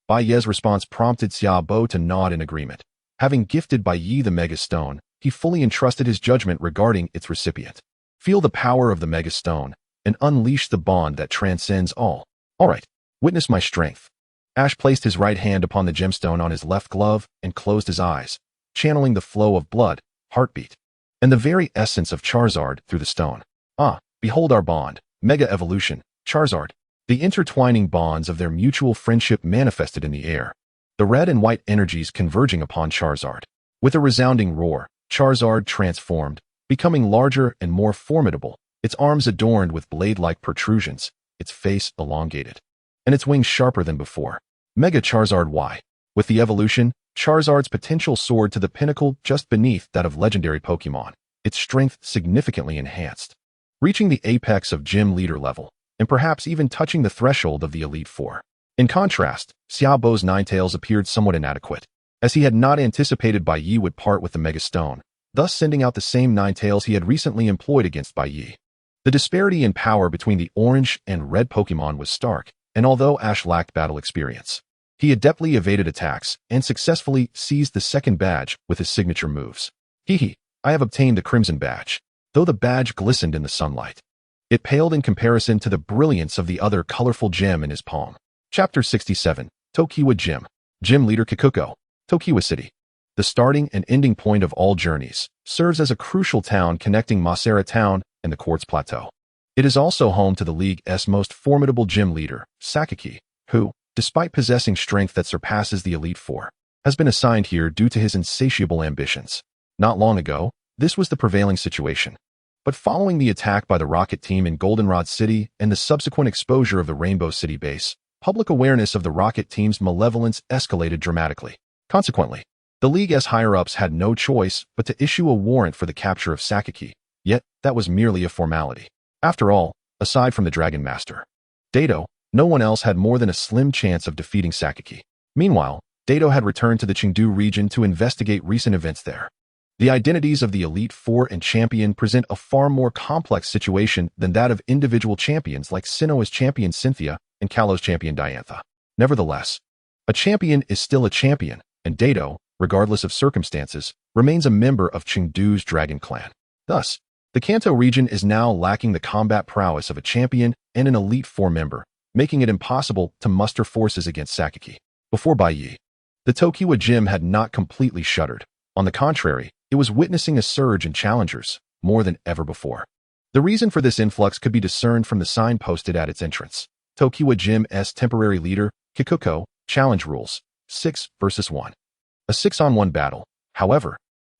Bai Ye's response prompted Xiaobo to nod in agreement. Having gifted Bai Ye the Mega Stone, he fully entrusted his judgment regarding its recipient. Feel the power of the Mega Stone and unleash the bond that transcends all. All right, witness my strength. Ash placed his right hand upon the gemstone on his left glove and closed his eyes, channeling the flow of blood, heartbeat, and the very essence of Charizard through the stone. Ah, behold our bond, Mega Evolution, Charizard. The intertwining bonds of their mutual friendship manifested in the air, the red and white energies converging upon Charizard. With a resounding roar, Charizard transformed, becoming larger and more formidable, its arms adorned with blade-like protrusions, its face elongated, and its wings sharper than before. Mega Charizard Y. With the evolution, Charizard's potential soared to the pinnacle just beneath that of legendary Pokémon, its strength significantly enhanced, reaching the apex of gym leader level, and perhaps even touching the threshold of the Elite Four. In contrast, Xiaobo's Ninetales appeared somewhat inadequate, as he had not anticipated Bai Ye would part with the Mega Stone, thus sending out the same Ninetales he had recently employed against Bai Ye. The disparity in power between the orange and red Pokémon was stark, and although Ash lacked battle experience, he adeptly evaded attacks and successfully seized the second badge with his signature moves. Hehe, I have obtained the Crimson Badge. Though the badge glistened in the sunlight, it paled in comparison to the brilliance of the other colorful gem in his palm. Chapter 67, Tokiwa Gym. Gym Leader Kikuko, Tokiwa City. The starting and ending point of all journeys, serves as a crucial town connecting Masera Town and the Quartz Plateau. It is also home to the League's most formidable gym leader, Sakaki, who, despite possessing strength that surpasses the Elite Four, has been assigned here due to his insatiable ambitions. Not long ago, this was the prevailing situation. But following the attack by the Rocket Team in Goldenrod City and the subsequent exposure of the Rainbow City base, public awareness of the Rocket Team's malevolence escalated dramatically. Consequently, The League's higher-ups had no choice but to issue a warrant for the capture of Sakaki, yet that was merely a formality. After all, aside from the Dragon Master, Dato, no one else had more than a slim chance of defeating Sakaki. Meanwhile, Dato had returned to the Chengdu region to investigate recent events there. The identities of the Elite Four and Champion present a far more complex situation than that of individual champions like Sinnoh's champion Cynthia and Kalo's champion Diantha. Nevertheless, a champion is still a champion, and Dato, regardless of circumstances, remains a member of Chengdu's Dragon Clan. Thus, the Kanto region is now lacking the combat prowess of a champion and an Elite Four member, making it impossible to muster forces against Sakaki. Before Bai Ye, the Tokiwa gym had not completely shuttered. On the contrary, it was witnessing a surge in challengers, more than ever before. The reason for this influx could be discerned from the sign posted at its entrance. Tokiwa Gym's temporary leader, Kikuko, challenge rules, 6 versus 1. A 6-on-1 battle. However,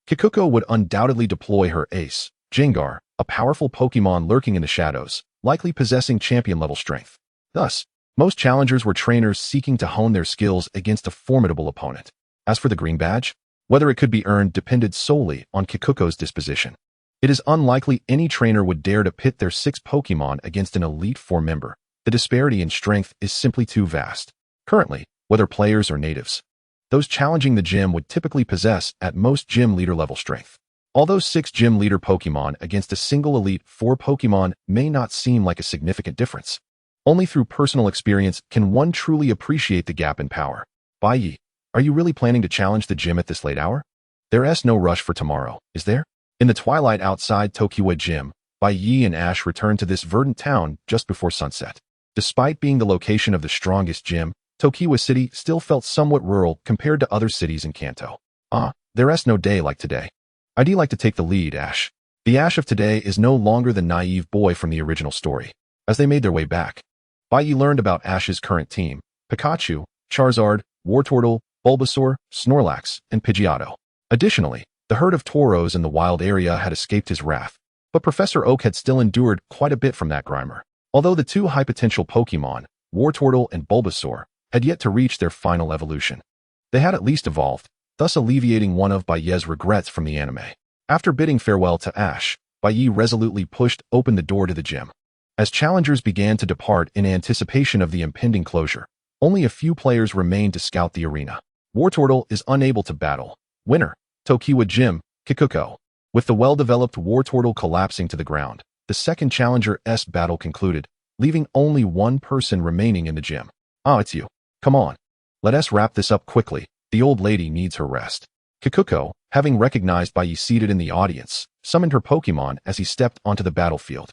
Kikuko would undoubtedly deploy her ace, Gengar, a powerful Pokémon lurking in the shadows, likely possessing champion-level strength. Thus, most challengers were trainers seeking to hone their skills against a formidable opponent. As for the green badge, whether it could be earned depended solely on Kikuko's disposition. It is unlikely any trainer would dare to pit their 6 Pokémon against an Elite Four member. The disparity in strength is simply too vast. Currently, whether players or natives, those challenging the gym would typically possess at most gym leader level strength. Although 6 gym leader Pokémon against a single Elite Four Pokémon may not seem like a significant difference, only through personal experience can one truly appreciate the gap in power. Bai Ye, are you really planning to challenge the gym at this late hour? There's no rush for tomorrow, is there? In the twilight outside Tokiwa Gym, Bai Ye and Ash returned to this verdant town just before sunset. Despite being the location of the strongest gym, Tokiwa City still felt somewhat rural compared to other cities in Kanto. There's no day like today. I'd like to take the lead, Ash. The Ash of today is no longer the naive boy from the original story. As they made their way back, Bai Ye learned about Ash's current team: Pikachu, Charizard, Wartortle, Bulbasaur, Snorlax, and Pidgeotto. Additionally, the herd of Tauros in the wild area had escaped his wrath, but Professor Oak had still endured quite a bit from that Grimer. Although the 2 high-potential Pokémon, Wartortle and Bulbasaur, had yet to reach their final evolution, they had at least evolved, thus alleviating one of Bai Ye's regrets from the anime. After bidding farewell to Ash, Bai Ye resolutely pushed open the door to the gym. As challengers began to depart in anticipation of the impending closure, only a few players remained to scout the arena. Wartortle is unable to battle. Winner, Tokiwa Gym, Kikuko. With the well-developed Wartortle collapsing to the ground, the second challenger's battle concluded, leaving only one person remaining in the gym. It's you. Come on. Let us wrap this up quickly. The old lady needs her rest. Kikuko, having recognized Bai Ye seated in the audience, summoned her Pokémon as he stepped onto the battlefield.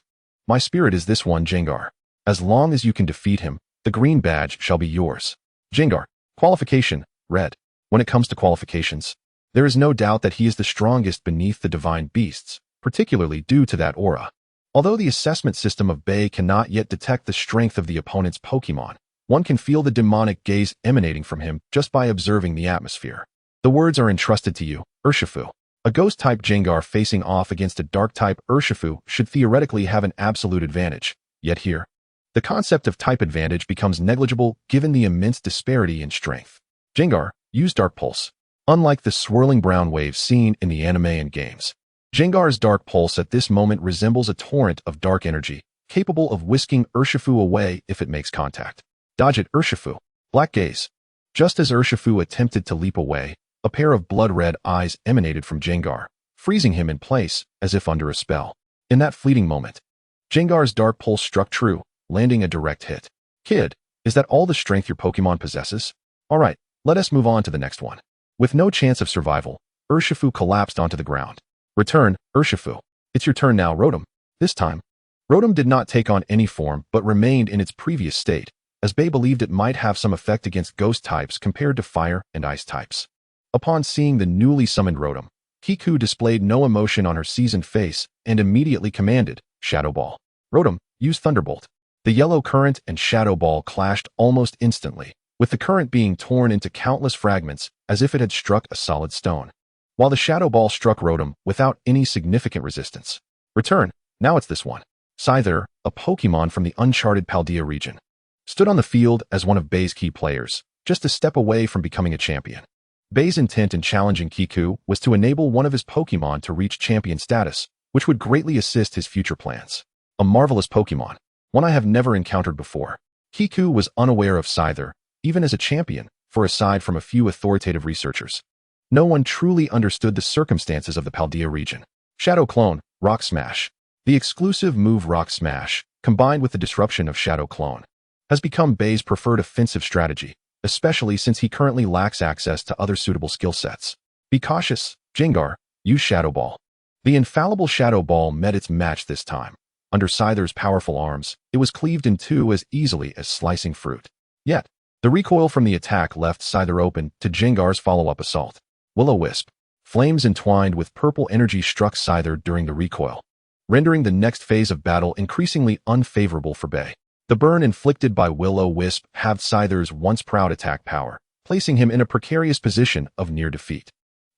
My spirit is this one, Gengar. As long as you can defeat him, the green badge shall be yours. Gengar. Qualification, red. When it comes to qualifications, there is no doubt that he is the strongest beneath the divine beasts, particularly due to that aura. Although the assessment system of Bai cannot yet detect the strength of the opponent's Pokémon, one can feel the demonic gaze emanating from him just by observing the atmosphere. The words are entrusted to you, Urshifu. A ghost-type Gengar facing off against a dark-type Urshifu should theoretically have an absolute advantage, yet here, the concept of type advantage becomes negligible given the immense disparity in strength. Gengar, use Dark Pulse. Unlike the swirling brown waves seen in the anime and games, Gengar's Dark Pulse at this moment resembles a torrent of dark energy, capable of whisking Urshifu away if it makes contact. Dodge it, Urshifu. Black Gaze. Just as Urshifu attempted to leap away, a pair of blood-red eyes emanated from Gengar, freezing him in place as if under a spell. In that fleeting moment, Gengar's Dark Pulse struck true, landing a direct hit. Kid, is that all the strength your Pokémon possesses? Alright, let us move on to the next one. With no chance of survival, Urshifu collapsed onto the ground. Return, Urshifu. It's your turn now, Rotom. This time, Rotom did not take on any form but remained in its previous state, as Bai believed it might have some effect against ghost types compared to fire and ice types. Upon seeing the newly summoned Rotom, Kiku displayed no emotion on her seasoned face and immediately commanded, Shadow Ball. Rotom, use Thunderbolt. The yellow current and Shadow Ball clashed almost instantly, with the current being torn into countless fragments as if it had struck a solid stone, while the Shadow Ball struck Rotom without any significant resistance. Return, now it's this one. Scyther, a Pokémon from the uncharted Paldea region, stood on the field as one of Bai's key players, just a step away from becoming a champion. Bai's intent in challenging Kiku was to enable one of his Pokémon to reach champion status, which would greatly assist his future plans. A marvelous Pokémon, one I have never encountered before. Kiku was unaware of Scyther, even as a champion, for aside from a few authoritative researchers, no one truly understood the circumstances of the Paldea region. Shadow Clone, Rock Smash. The exclusive move Rock Smash, combined with the disruption of Shadow Clone, has become Bai's preferred offensive strategy, especially since he currently lacks access to other suitable skill sets. Be cautious, Gengar, use Shadow Ball. The infallible Shadow Ball met its match this time. Under Scyther's powerful arms, it was cleaved in two as easily as slicing fruit. Yet, the recoil from the attack left Scyther open to Gengar's follow-up assault. Will-O-Wisp. Flames entwined with purple energy struck Scyther during the recoil, rendering the next phase of battle increasingly unfavorable for Bai. The burn inflicted by Will-O-Wisp halved Scyther's once proud attack power, placing him in a precarious position of near defeat.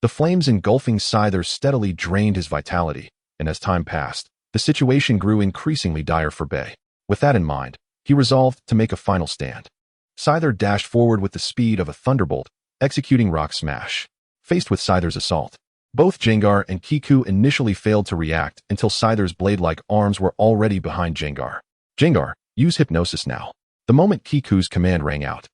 The flames engulfing Scyther steadily drained his vitality, and as time passed, the situation grew increasingly dire for Bai. With that in mind, he resolved to make a final stand. Scyther dashed forward with the speed of a thunderbolt, executing Rock Smash. Faced with Scyther's assault, both Gengar and Kiku initially failed to react until Scyther's blade-like arms were already behind Gengar. Gengar, use Hypnosis now. The moment Kiku's command rang out,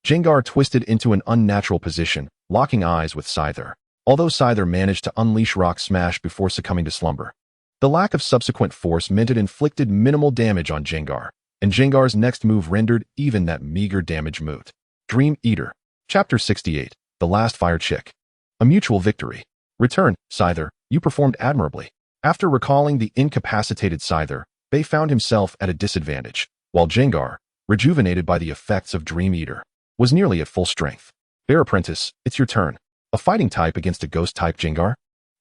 Gengar twisted into an unnatural position, locking eyes with Scyther. Although Scyther managed to unleash Rock Smash before succumbing to slumber, the lack of subsequent force meant it inflicted minimal damage on Gengar, and Gengar's next move rendered even that meager damage moot. Dream Eater. Chapter 68. The Last Fire Chick. A mutual victory. Return, Scyther, you performed admirably. After recalling the incapacitated Scyther, Bai found himself at a disadvantage, while Gengar, rejuvenated by the effects of Dream Eater, was nearly at full strength. Bear Apprentice, it's your turn. A fighting type against a ghost type Gengar?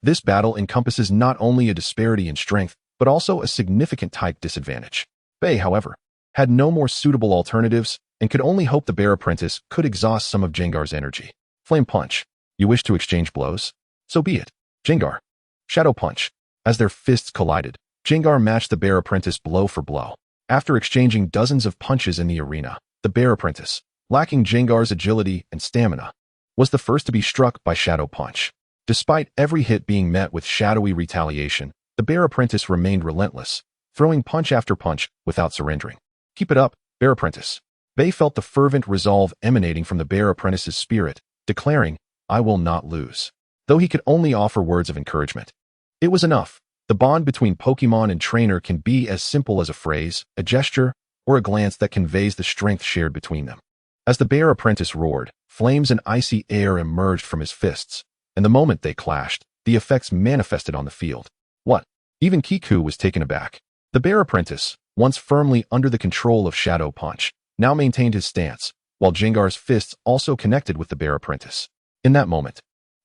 This battle encompasses not only a disparity in strength, but also a significant type disadvantage. Bai, however, had no more suitable alternatives and could only hope the Bear Apprentice could exhaust some of Gengar's energy. Flame Punch. You wish to exchange blows? So be it. Gengar. Shadow Punch. As their fists collided, Gengar matched the Bear Apprentice blow for blow. After exchanging dozens of punches in the arena, the Bear Apprentice, lacking Gengar's agility and stamina, was the first to be struck by Shadow Punch. Despite every hit being met with shadowy retaliation, the Bear Apprentice remained relentless, throwing punch after punch without surrendering. Keep it up, Bear Apprentice. Bai felt the fervent resolve emanating from the Bear Apprentice's spirit, declaring, I will not lose. Though he could only offer words of encouragement. It was enough. The bond between Pokémon and trainer can be as simple as a phrase, a gesture, or a glance that conveys the strength shared between them. As the Bear Apprentice roared, flames and icy air emerged from his fists, and the moment they clashed, the effects manifested on the field. What? Even Kiku was taken aback. The Bear Apprentice, once firmly under the control of Shadow Punch, now maintained his stance, while Gengar's fists also connected with the Bear Apprentice. In that moment,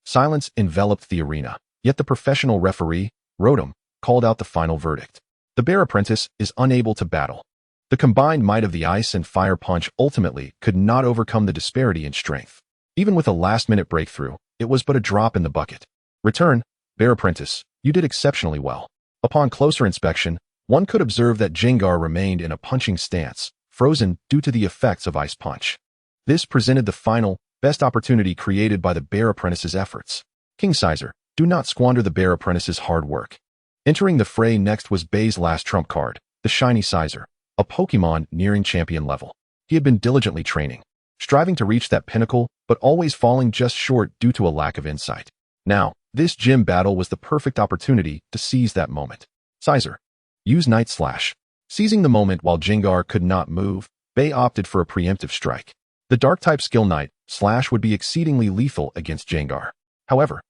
silence enveloped the arena, yet the professional referee, Rotom, called out the final verdict. The Bear Apprentice is unable to battle. The combined might of the Ice and Fire Punch ultimately could not overcome the disparity in strength. Even with a last-minute breakthrough, it was but a drop in the bucket. Return, Bear Apprentice, you did exceptionally well. Upon closer inspection, one could observe that Gengar remained in a punching stance, frozen due to the effects of Ice Punch. This presented the final, best opportunity created by the Bear Apprentice's efforts. King Scyther, do not squander the Bear Apprentice's hard work. Entering the fray next was Bai's last trump card, the Shiny Scyther, a Pokémon nearing champion level. He had been diligently training, striving to reach that pinnacle, but always falling just short due to a lack of insight. Now, this gym battle was the perfect opportunity to seize that moment. Scyther, use Night Slash. Seizing the moment while Gengar could not move, Bai opted for a preemptive strike. The Dark-type skill Night Slash would be exceedingly lethal against Gengar. However,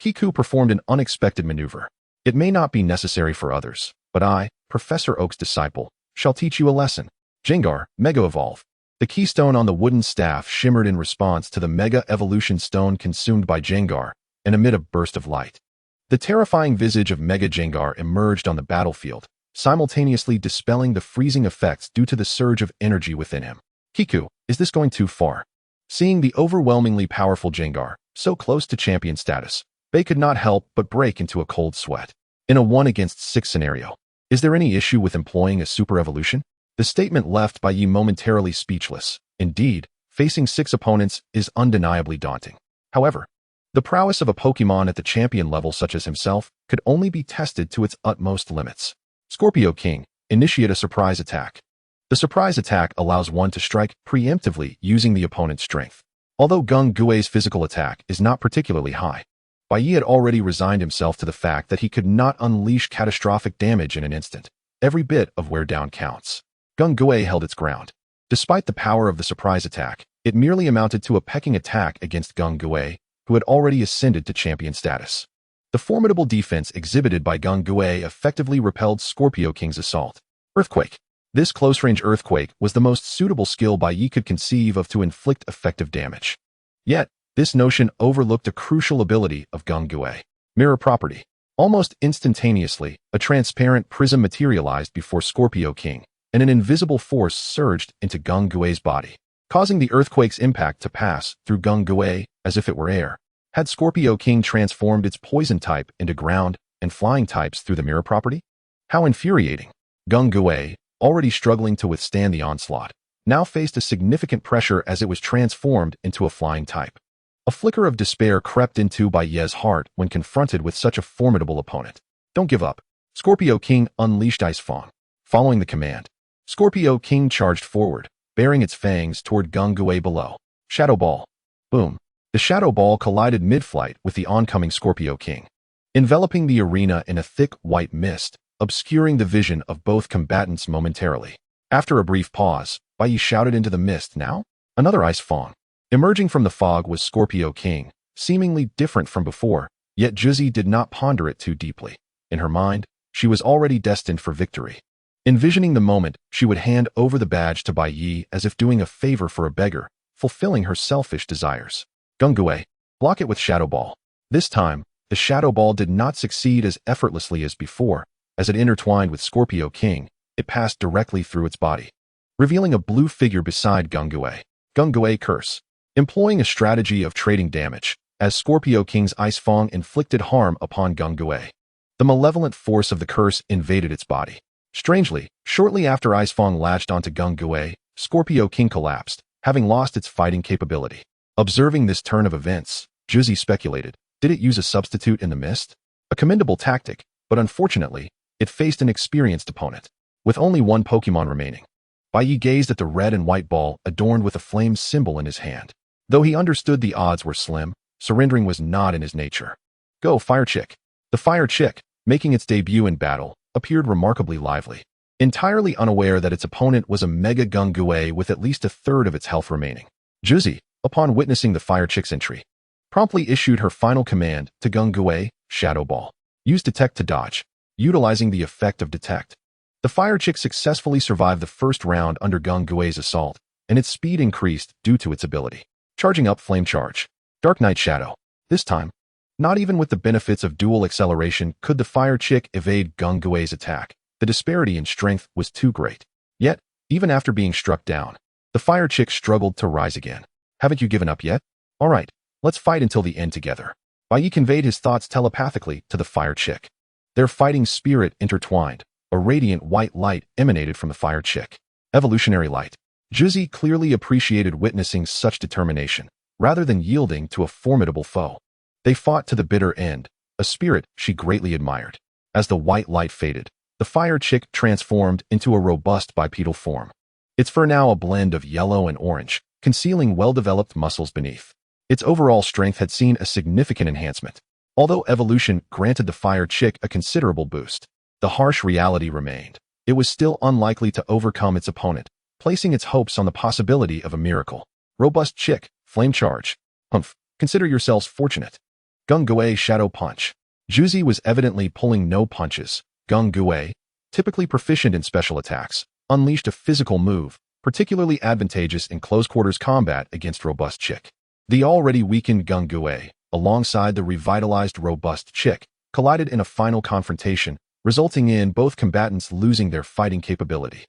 Kiku performed an unexpected maneuver. It may not be necessary for others, but I, Professor Oak's disciple, shall teach you a lesson. Gengar, Mega Evolve. The keystone on the wooden staff shimmered in response to the Mega Evolution Stone consumed by Gengar, and amid a burst of light, the terrifying visage of Mega Gengar emerged on the battlefield, simultaneously dispelling the freezing effects due to the surge of energy within him. Kiku, is this going too far? Seeing the overwhelmingly powerful Gengar, so close to champion status, Bai could not help but break into a cold sweat. In a 1-against-6 scenario, is there any issue with employing a super evolution? The statement left Bai Ye momentarily speechless. Indeed, facing 6 opponents is undeniably daunting. However, The prowess of a Pokémon at the champion level such as himself could only be tested to its utmost limits. Scorpio King, initiate a surprise attack. The surprise attack allows one to strike preemptively using the opponent's strength. Although Gung Gui's physical attack is not particularly high, Bai Ye had already resigned himself to the fact that he could not unleash catastrophic damage in an instant. Every bit of wear down counts. Gung Gui held its ground. Despite the power of the surprise attack, it merely amounted to a pecking attack against Gung Gui, who had already ascended to champion status. The formidable defense exhibited by Gung Gui effectively repelled Scorpio King's assault. Earthquake. This close-range earthquake was the most suitable skill Bai Ye could conceive of to inflict effective damage. Yet, this notion overlooked a crucial ability of Gung Gui. Mirror property. Almost instantaneously, a transparent prism materialized before Scorpio King, and an invisible force surged into Gung Gui's body, causing the earthquake's impact to pass through Gung Gui as if it were air. Had Scorpio King transformed its poison type into ground and flying types through the mirror property? How infuriating. Gung Gui, already struggling to withstand the onslaught, now faced a significant pressure as it was transformed into a flying type. A flicker of despair crept into Bai Ye's heart when confronted with such a formidable opponent. Don't give up. Scorpio King unleashed Ice Fang. Following the command, Scorpio King charged forward, bearing its fangs toward Gung Gui below. Shadow Ball. Boom. The Shadow Ball collided mid-flight with the oncoming Scorpio King, enveloping the arena in a thick white mist, obscuring the vision of both combatants momentarily. After a brief pause, Bai Ye shouted into the mist, "Now?" Another Ice Fang. Emerging from the fog was Scorpio King, seemingly different from before, yet Juzi did not ponder it too deeply. In her mind, she was already destined for victory. Envisioning the moment, she would hand over the badge to Bai Ye as if doing a favor for a beggar, fulfilling her selfish desires. Gung Gui, block it with Shadow Ball. This time, the Shadow Ball did not succeed as effortlessly as before. As it intertwined with Scorpio King, it passed directly through its body, revealing a blue figure beside Gung Gui. Gung Gui Curse. Employing a strategy of trading damage, as Scorpio King's Ice Fang inflicted harm upon Gung Gui, the malevolent force of the curse invaded its body. Strangely, shortly after Ice Fang latched onto Gung Gui, Scorpio King collapsed, having lost its fighting capability. Observing this turn of events, Juzi speculated, did it use a substitute in the mist? A commendable tactic, but unfortunately, it faced an experienced opponent, with only one Pokémon remaining. Bai Ye gazed at the red and white ball adorned with a flame symbol in his hand. Though he understood the odds were slim, surrendering was not in his nature. Go, Fire Chick. The Fire Chick, making its debut in battle, appeared remarkably lively, entirely unaware that its opponent was a Mega Gung Gui with at least a third of its health remaining. Juzi, upon witnessing the Fire Chick's entry, promptly issued her final command to Gung Gui, Shadow Ball. Use Detect to dodge. Utilizing the effect of Detect, the Fire Chick successfully survived the first round under Gung Gui's assault, and its speed increased due to its ability. Charging up Flame Charge. Dark Knight Shadow. This time, not even with the benefits of dual acceleration could the Fire Chick evade Gung Gui's attack. The disparity in strength was too great. Yet, even after being struck down, the Fire Chick struggled to rise again. Haven't you given up yet? Alright, let's fight until the end together. Bai Ye conveyed his thoughts telepathically to the Fire Chick. Their fighting spirit intertwined. A radiant white light emanated from the Fire Chick. Evolutionary light. Juzi clearly appreciated witnessing such determination, rather than yielding to a formidable foe. They fought to the bitter end, a spirit she greatly admired. As the white light faded, the Fire Chick transformed into a robust bipedal form. Its fur now a blend of yellow and orange, concealing well-developed muscles beneath. Its overall strength had seen a significant enhancement. Although evolution granted the Fire Chick a considerable boost, the harsh reality remained. It was still unlikely to overcome its opponent, placing its hopes on the possibility of a miracle. Robust Chick, Flame Charge. Humph, consider yourselves fortunate. Gung Gui Shadow Punch. Juzi was evidently pulling no punches. Gung Gui, typically proficient in special attacks, unleashed a physical move, particularly advantageous in close-quarters combat against Robust Chick. The already weakened Gung Gui, alongside the revitalized Robust Chick, collided in a final confrontation, resulting in both combatants losing their fighting capability.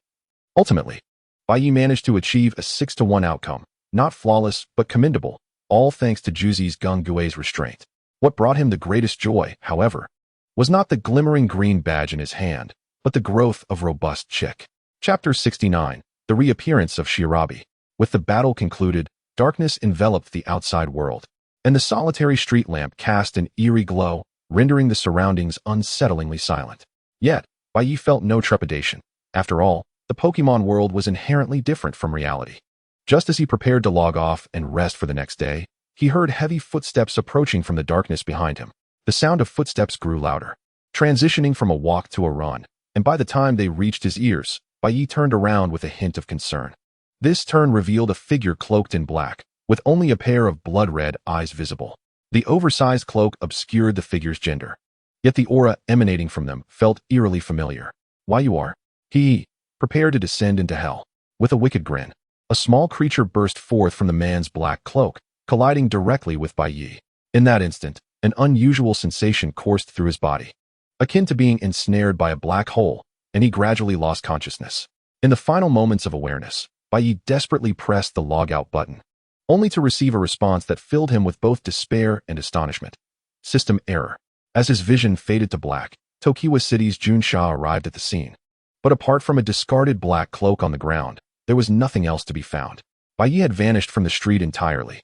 Ultimately, Bai Ye managed to achieve a 6-1 outcome, not flawless but commendable, all thanks to Juzi's Gung Gui's restraint. What brought him the greatest joy, however, was not the glimmering green badge in his hand, but the growth of Robust Chick. Chapter 69, The Reappearance of Shirabi. With the battle concluded, darkness enveloped the outside world. and the solitary street lamp cast an eerie glow, rendering the surroundings unsettlingly silent. Yet, Bai Ye felt no trepidation. After all, the Pokémon world was inherently different from reality. Just as he prepared to log off and rest for the next day, he heard heavy footsteps approaching from the darkness behind him. The sound of footsteps grew louder, transitioning from a walk to a run, and by the time they reached his ears, Bai Ye turned around with a hint of concern. This turn revealed a figure cloaked in black, with only a pair of blood-red eyes visible. The oversized cloak obscured the figure's gender, yet the aura emanating from them felt eerily familiar. "Why you are?" He prepared to descend into hell. With a wicked grin, a small creature burst forth from the man's black cloak, colliding directly with Bai Ye. In that instant, an unusual sensation coursed through his body, akin to being ensnared by a black hole, and he gradually lost consciousness. In the final moments of awareness, Bai Ye desperately pressed the log-out button, only to receive a response that filled him with both despair and astonishment. System error. As his vision faded to black, Tokiwa City's Junsha arrived at the scene. But apart from a discarded black cloak on the ground, there was nothing else to be found. Bai Ye had vanished from the street entirely.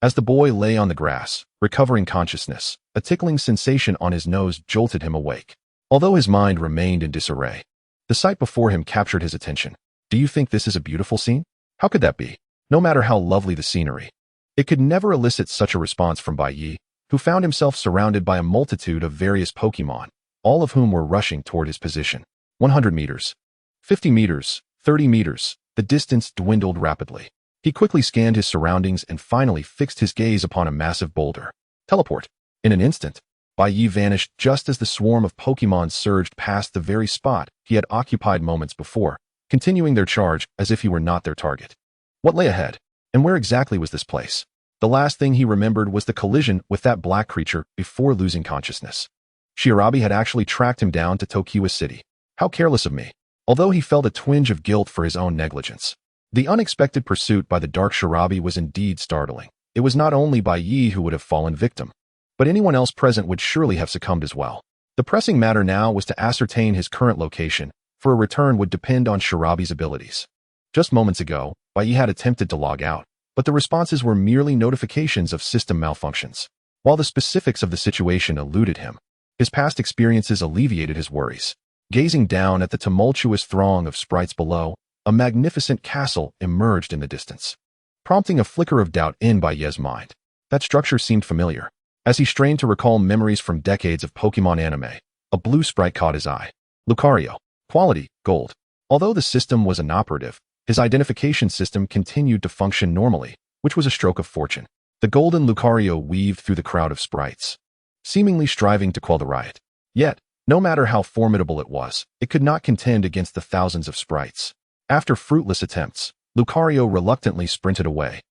As the boy lay on the grass, recovering consciousness, a tickling sensation on his nose jolted him awake. Although his mind remained in disarray, the sight before him captured his attention. "Do you think this is a beautiful scene?" How could that be? No matter how lovely the scenery, it could never elicit such a response from Bai Ye, who found himself surrounded by a multitude of various Pokémon, all of whom were rushing toward his position. 100 meters, 50 meters, 30 meters, the distance dwindled rapidly. He quickly scanned his surroundings and finally fixed his gaze upon a massive boulder. Teleport. In an instant, Bai Ye vanished just as the swarm of Pokémon surged past the very spot he had occupied moments before, continuing their charge as if he were not their target. What lay ahead? And where exactly was this place? The last thing he remembered was the collision with that black creature before losing consciousness. Shirabi had actually tracked him down to Tokiwa City. How careless of me. Although he felt a twinge of guilt for his own negligence, the unexpected pursuit by the Dark Shirabi was indeed startling. It was not only Bai Ye who would have fallen victim, but anyone else present would surely have succumbed as well. The pressing matter now was to ascertain his current location, for a return would depend on Shirabi's abilities. Just moments ago, Bai Ye had attempted to log out, but the responses were merely notifications of system malfunctions. While the specifics of the situation eluded him, his past experiences alleviated his worries. Gazing down at the tumultuous throng of sprites below, a magnificent castle emerged in the distance, prompting a flicker of doubt in Bai Ye's mind. That structure seemed familiar. As he strained to recall memories from decades of Pokémon anime, a blue sprite caught his eye. Lucario. Quality, gold. Although the system was inoperative, his identification system continued to function normally, which was a stroke of fortune. The golden Lucario weaved through the crowd of sprites, seemingly striving to quell the riot. Yet, no matter how formidable it was, it could not contend against the thousands of sprites. After fruitless attempts, Lucario reluctantly sprinted away,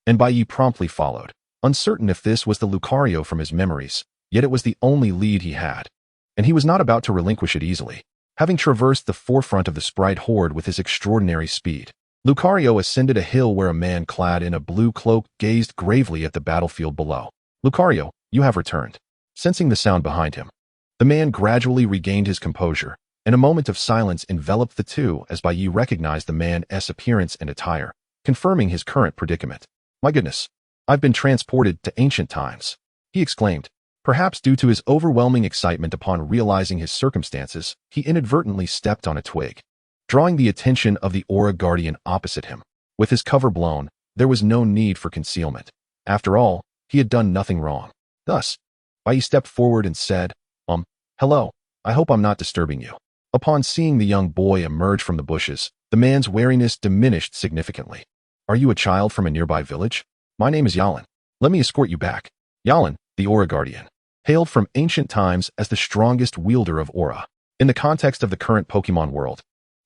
and Bai Ye promptly followed, uncertain if this was the Lucario from his memories, yet it was the only lead he had, and he was not about to relinquish it easily. Having traversed the forefront of the sprite horde with his extraordinary speed, Lucario ascended a hill where a man clad in a blue cloak gazed gravely at the battlefield below. "Lucario, you have returned." Sensing the sound behind him, the man gradually regained his composure, and a moment of silence enveloped the two as Bai Ye recognized the man's appearance and attire, confirming his current predicament. "My goodness, I've been transported to ancient times," he exclaimed. Perhaps due to his overwhelming excitement upon realizing his circumstances, he inadvertently stepped on a twig, drawing the attention of the Aura Guardian opposite him. With his cover blown, there was no need for concealment. After all, he had done nothing wrong. Thus, Bai Ye stepped forward and said, "Hello, I hope I'm not disturbing you." Upon seeing the young boy emerge from the bushes, the man's wariness diminished significantly. "Are you a child from a nearby village? My name is Yalan. Let me escort you back." Yalan, the Aura Guardian, hailed from ancient times as the strongest wielder of aura. In the context of the current Pokémon world,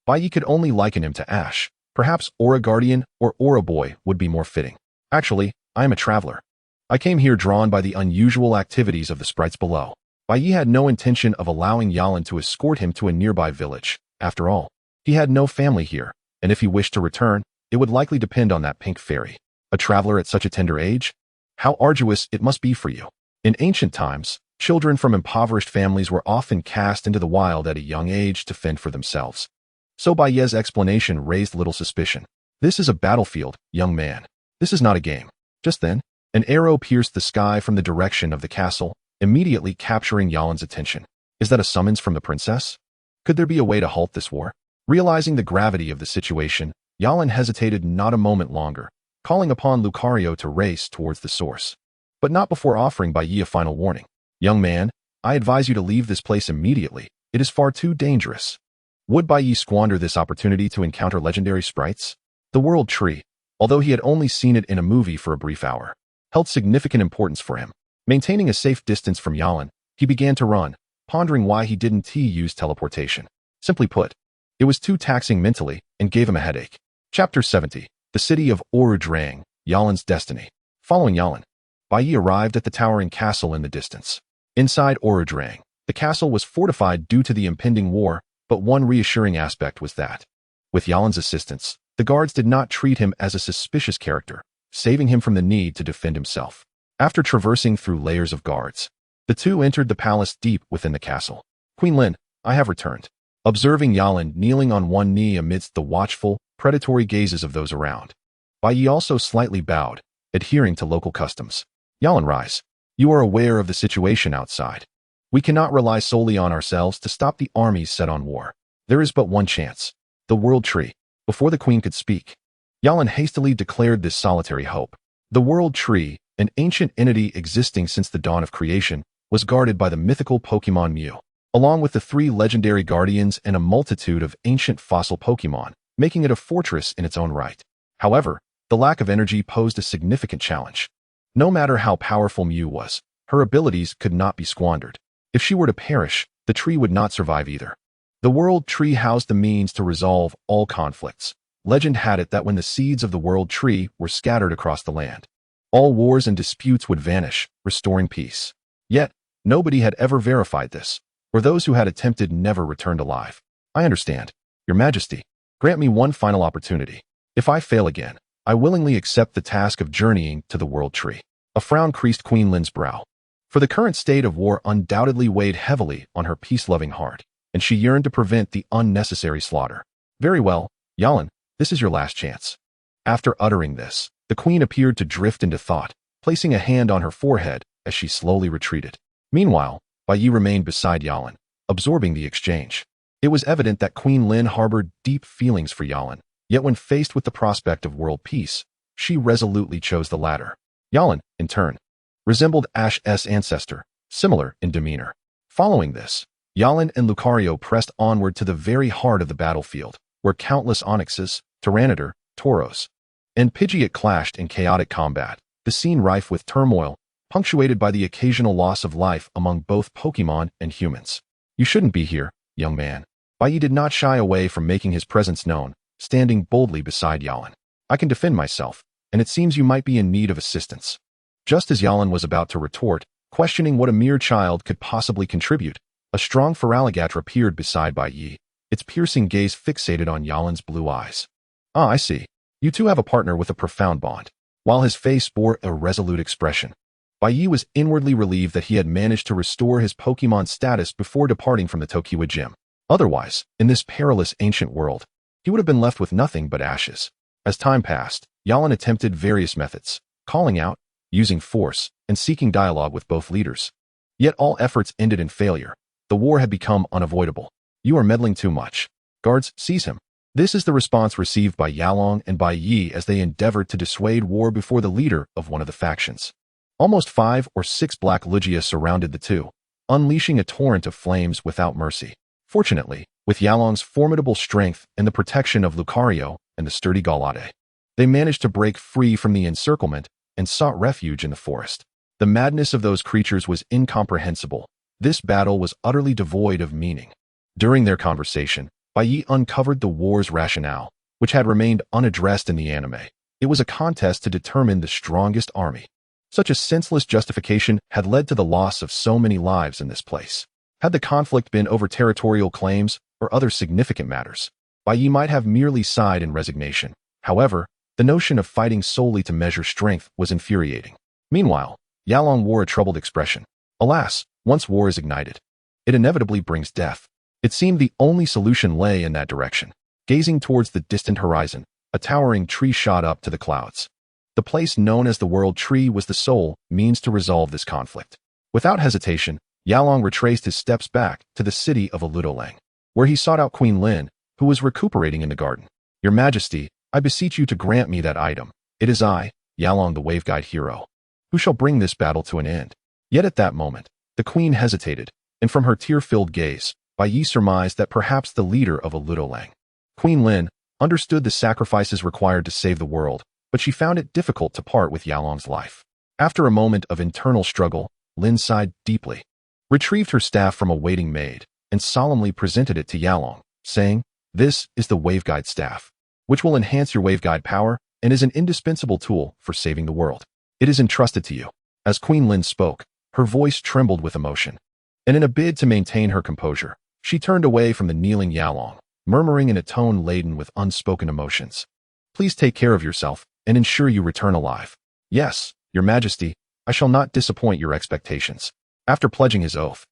Bai Ye could only liken him to Ash. Perhaps Aura Guardian or Aura Boy would be more fitting. "Actually, I am a traveler. I came here drawn by the unusual activities of the sprites below." Bai Ye had no intention of allowing Yalan to escort him to a nearby village. After all, he had no family here, and if he wished to return, it would likely depend on that pink fairy. A traveler at such a tender age? How arduous it must be for you. In ancient times, children from impoverished families were often cast into the wild at a young age to fend for themselves. So Bai Ye's explanation raised little suspicion. "This is a battlefield, young man. This is not a game." Just then, An arrow pierced the sky from the direction of the castle, immediately capturing Yalan's attention. Is that a summons from the princess? Could there be a way to halt this war? Realizing the gravity of the situation, Yalan hesitated not a moment longer, calling upon Lucario to race towards the source. But not before offering Bai Ye a final warning. Young man, I advise you to leave this place immediately. It is far too dangerous. Would Bai Ye squander this opportunity to encounter legendary sprites? The World Tree, although he had only seen it in a movie for a brief hour, held significant importance for him. Maintaining a safe distance from Yalan, he began to run, pondering why he didn't use teleportation. Simply put, it was too taxing mentally and gave him a headache. Chapter 70. The City of Orudrang, Yalan's Destiny. Following Yalan, Bai Ye arrived at the towering castle in the distance. Inside Orudrang, the castle was fortified due to the impending war, but one reassuring aspect was that, with Yalan's assistance, the guards did not treat him as a suspicious character, saving him from the need to defend himself. After traversing through layers of guards, the two entered the palace deep within the castle. Queen Lin, I have returned. Observing Yalan kneeling on one knee amidst the watchful, predatory gazes of those around, Bai Ye also slightly bowed, adhering to local customs. Yalan, rise. You are aware of the situation outside. We cannot rely solely on ourselves to stop the armies set on war. There is but one chance. The World Tree. Before the queen could speak, Yalan hastily declared this solitary hope. The World Tree, an ancient entity existing since the dawn of creation, was guarded by the mythical Pokémon Mew, along with the 3 legendary guardians and a multitude of ancient fossil Pokémon, making it a fortress in its own right. However, the lack of energy posed a significant challenge. No matter how powerful Mew was, her abilities could not be squandered. If she were to perish, the tree would not survive either. The World Tree housed the means to resolve all conflicts. Legend had it that when the seeds of the World Tree were scattered across the land, all wars and disputes would vanish, restoring peace. Yet, nobody had ever verified this, or those who had attempted never returned alive. I understand. Your Majesty, grant me one final opportunity. If I fail again, I willingly accept the task of journeying to the World Tree. A frown creased Queen Lin's brow. For the current state of war undoubtedly weighed heavily on her peace-loving heart, and she yearned to prevent the unnecessary slaughter. Very well, Yalan, this is your last chance. After uttering this, the queen appeared to drift into thought, placing a hand on her forehead as she slowly retreated. Meanwhile, Bai Ye remained beside Yalan, absorbing the exchange. It was evident that Queen Lin harbored deep feelings for Yalan, yet when faced with the prospect of world peace, she resolutely chose the latter. Yalan, in turn, resembled Ash's ancestor, similar in demeanor. Following this, Yalan and Lucario pressed onward to the very heart of the battlefield, where countless onyxes, Tyranitar, Tauros, and Pidgeot clashed in chaotic combat, the scene rife with turmoil, punctuated by the occasional loss of life among both Pokémon and humans. You shouldn't be here, young man. Bai Ye did not shy away from making his presence known, standing boldly beside Yalan. I can defend myself, and it seems you might be in need of assistance. Just as Yalan was about to retort, questioning what a mere child could possibly contribute, a strong Feraligatr appeared beside Bai Ye, its piercing gaze fixated on Yalan's blue eyes. Ah, I see. You two have a partner with a profound bond. While his face bore a resolute expression, Bai Ye was inwardly relieved that he had managed to restore his Pokémon status before departing from the Tokiwa Gym. Otherwise, in this perilous ancient world, he would have been left with nothing but ashes. As time passed, Yalan attempted various methods, calling out, using force, and seeking dialogue with both leaders. Yet all efforts ended in failure. The war had become unavoidable. You are meddling too much. Guards, seize him. This is the response received by Yalan and Bai Ye as they endeavored to dissuade war before the leader of one of the factions. Almost 5 or 6 black Lugia surrounded the two, unleashing a torrent of flames without mercy. Fortunately, with Yalan's formidable strength and the protection of Lucario and the sturdy Galade, they managed to break free from the encirclement and sought refuge in the forest. The madness of those creatures was incomprehensible. This battle was utterly devoid of meaning. During their conversation, Bai Ye uncovered the war's rationale, which had remained unaddressed in the anime. It was a contest to determine the strongest army. Such a senseless justification had led to the loss of so many lives in this place. Had the conflict been over territorial claims or other significant matters, Bai Ye might have merely sighed in resignation. However, the notion of fighting solely to measure strength was infuriating. Meanwhile, Yalan wore a troubled expression. Alas, once war is ignited, it inevitably brings death. It seemed the only solution lay in that direction. Gazing towards the distant horizon, a towering tree shot up to the clouds. The place known as the World Tree was the sole means to resolve this conflict. Without hesitation, Yalong retraced his steps back to the city of Aludolang, where he sought out Queen Lin, who was recuperating in the garden. Your Majesty, I beseech you to grant me that item. It is I, Yalong the Waveguide hero, who shall bring this battle to an end. Yet at that moment, the queen hesitated, and from her tear-filled gaze, Bai Ye surmised that perhaps the leader of Aludolang, Queen Lin, understood the sacrifices required to save the world, but she found it difficult to part with Yalong's life. After a moment of internal struggle, Lin sighed deeply, retrieved her staff from a waiting maid, and solemnly presented it to Yalong, saying, "This is the Waveguide staff, which will enhance your Waveguide power and is an indispensable tool for saving the world. It is entrusted to you." As Queen Lin spoke, her voice trembled with emotion, and in a bid to maintain her composure, she turned away from the kneeling Yalong, murmuring in a tone laden with unspoken emotions, "Please take care of yourself and ensure you return alive." "Yes, Your Majesty, I shall not disappoint your expectations." After pledging his oath,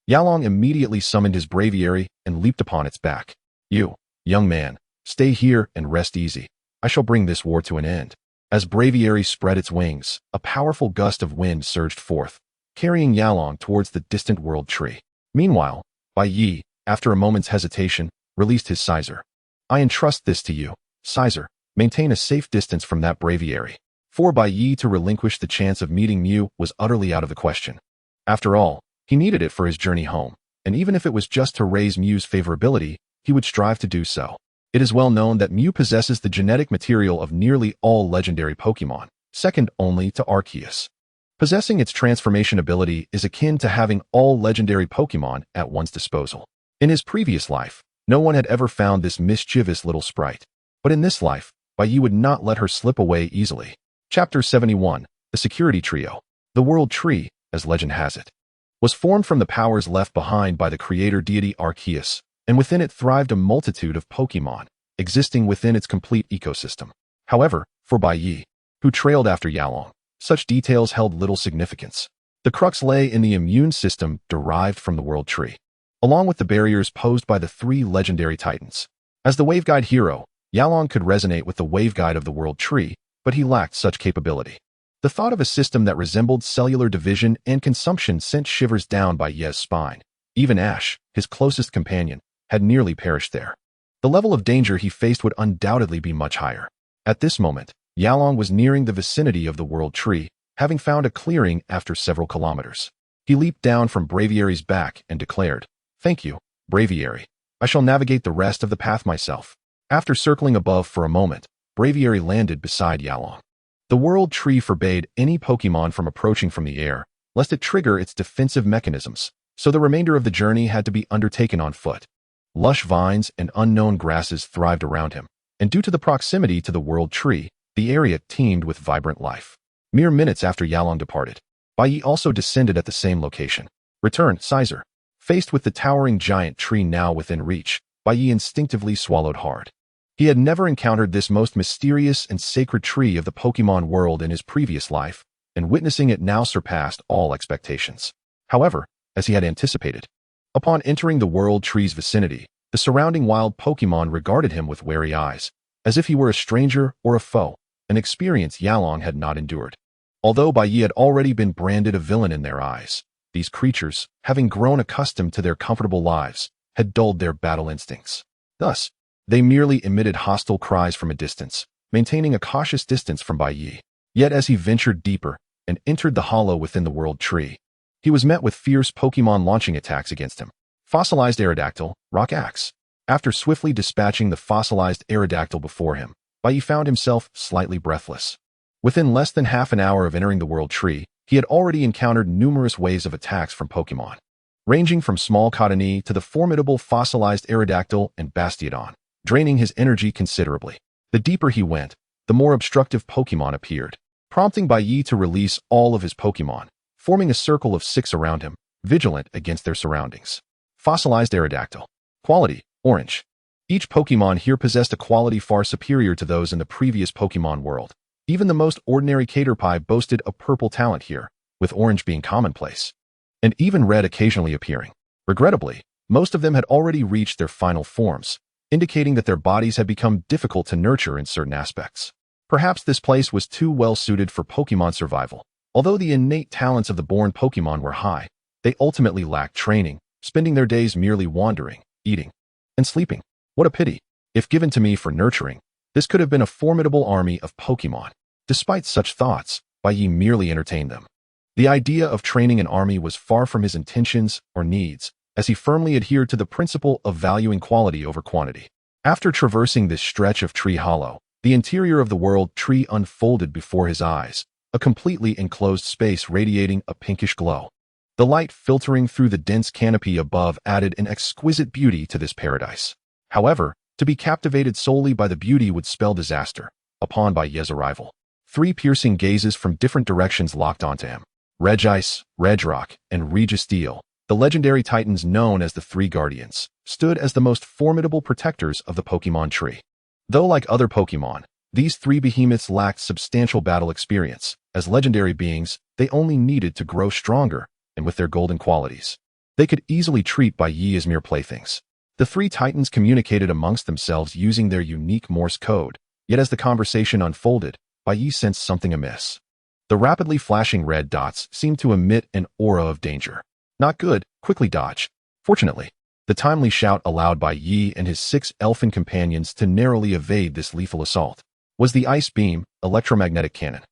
Yalong immediately summoned his braviary and leaped upon its back. "You, young man, stay here and rest easy. I shall bring this war to an end." As braviary spread its wings, a powerful gust of wind surged forth, carrying Yalong towards the distant World Tree. Meanwhile, Bai Ye, after a moment's hesitation, released his sizer. "I entrust this to you, sizer. Maintain a safe distance from that braviary." For Bai Ye to relinquish the chance of meeting Mew was utterly out of the question. After all, he needed it for his journey home, and even if it was just to raise Mew's favorability, he would strive to do so. It is well known that Mew possesses the genetic material of nearly all legendary Pokémon, second only to Arceus. Possessing its transformation ability is akin to having all legendary Pokémon at one's disposal. In his previous life, no one had ever found this mischievous little sprite, but in this life, Bai Ye would not let her slip away easily. Chapter 71, The Security Trio. The World Tree, as legend has it, was formed from the powers left behind by the creator deity Arceus, and within it thrived a multitude of Pokémon, existing within its complete ecosystem. However, for Bai Ye, who trailed after Yalong, such details held little significance. The crux lay in the immune system derived from the World Tree, along with the barriers posed by the three legendary titans. As the Waveguide hero, Yalong could resonate with the Waveguide of the World Tree, but he lacked such capability. The thought of a system that resembled cellular division and consumption sent shivers down Bai Ye's spine. Even Ash, his closest companion, had nearly perished there. The level of danger he faced would undoubtedly be much higher. At this moment, Yalong was nearing the vicinity of the World Tree, having found a clearing after several kilometers. He leaped down from Braviary's back and declared, "Thank you, Braviary. I shall navigate the rest of the path myself." After circling above for a moment, Braviary landed beside Yalong. The World Tree forbade any Pokémon from approaching from the air, lest it trigger its defensive mechanisms, so the remainder of the journey had to be undertaken on foot. Lush vines and unknown grasses thrived around him, and due to the proximity to the World Tree, the area teemed with vibrant life. Mere minutes after Yalong departed, Bai Ye also descended at the same location. "Return, Sizer." Faced with the towering giant tree now within reach, Bai Ye instinctively swallowed hard. He had never encountered this most mysterious and sacred tree of the Pokémon world in his previous life, and witnessing it now surpassed all expectations. However, as he had anticipated, upon entering the World Tree's vicinity, the surrounding wild Pokémon regarded him with wary eyes, as if he were a stranger or a foe, an experience Yalong had not endured. Although Bai Ye had already been branded a villain in their eyes, these creatures, having grown accustomed to their comfortable lives, had dulled their battle instincts. Thus, they merely emitted hostile cries from a distance, maintaining a cautious distance from Bai Ye. Yet as he ventured deeper and entered the hollow within the World Tree, he was met with fierce Pokémon launching attacks against him. Fossilized Aerodactyl, Rock Axe. After swiftly dispatching the fossilized Aerodactyl before him, Bai Ye found himself slightly breathless. Within less than half an hour of entering the World Tree, he had already encountered numerous waves of attacks from Pokémon, ranging from small Cottonee to the formidable fossilized Aerodactyl and Bastiodon, draining his energy considerably. The deeper he went, the more obstructive Pokémon appeared, prompting Bai Ye to release all of his Pokémon, forming a circle of 6 around him, vigilant against their surroundings. Fossilized Aerodactyl. Quality, Orange. Each Pokémon here possessed a quality far superior to those in the previous Pokémon world. Even the most ordinary Caterpie boasted a purple talent here, with orange being commonplace, and even red occasionally appearing. Regrettably, most of them had already reached their final forms, indicating that their bodies had become difficult to nurture in certain aspects. Perhaps this place was too well suited for Pokemon survival. Although the innate talents of the born Pokemon were high, they ultimately lacked training, spending their days merely wandering, eating, and sleeping. What a pity. If given to me for nurturing, this could have been a formidable army of Pokemon. Despite such thoughts, Bai Ye merely entertained them. The idea of training an army was far from his intentions or needs, as he firmly adhered to the principle of valuing quality over quantity. After traversing this stretch of Tree Hollow, the interior of the world tree unfolded before his eyes, a completely enclosed space radiating a pinkish glow. The light filtering through the dense canopy above added an exquisite beauty to this paradise. However, to be captivated solely by the beauty would spell disaster. Upon Bai Ye's arrival, 3 piercing gazes from different directions locked onto him. Regice, Regirock, and Registeel, the legendary titans known as the 3 Guardians, stood as the most formidable protectors of the Pokemon tree. Though like other Pokemon, these 3 behemoths lacked substantial battle experience. As legendary beings, they only needed to grow stronger, and with their golden qualities, they could easily treat Bai Ye as mere playthings. The 3 titans communicated amongst themselves using their unique Morse code, yet as the conversation unfolded, Bai Ye sensed something amiss. The rapidly flashing red dots seemed to emit an aura of danger. Not good, quickly dodge. Fortunately, the timely shout allowed Bai Ye and his 6 elfin companions to narrowly evade this lethal assault. Was the Ice Beam, electromagnetic cannon,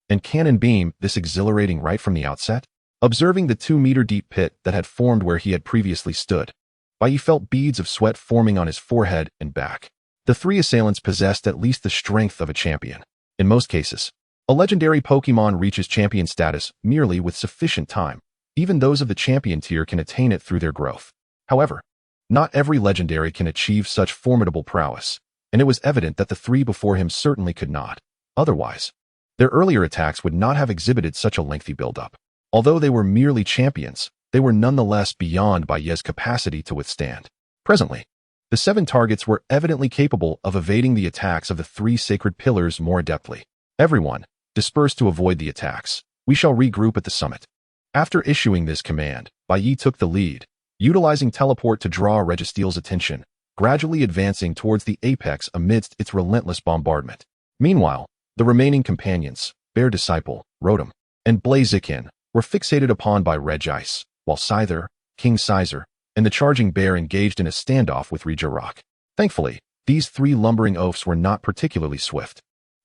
and Cannon Beam this exhilarating right from the outset? Observing the 2-meter-deep pit that had formed where he had previously stood, Bai Ye felt beads of sweat forming on his forehead and back. The 3 assailants possessed at least the strength of a champion. In most cases, a legendary Pokemon reaches champion status merely with sufficient time. Even those of the champion tier can attain it through their growth. However, not every legendary can achieve such formidable prowess, and it was evident that the 3 before him certainly could not. Otherwise, their earlier attacks would not have exhibited such a lengthy build-up. Although they were merely champions, they were nonetheless beyond Bai Ye's capacity to withstand. Presently, the 7 targets were evidently capable of evading the attacks of the 3 sacred pillars more adeptly. Everyone, disperse to avoid the attacks. We shall regroup at the summit. After issuing this command, Bai Ye took the lead, utilizing teleport to draw Registeel's attention, gradually advancing towards the apex amidst its relentless bombardment. Meanwhile, the remaining companions, Bear Disciple, Rotom, and Blaziken, were fixated upon by Regice, while Scyther, King Sizer, and the charging bear engaged in a standoff with Regirock. Thankfully, these 3 lumbering oafs were not particularly swift,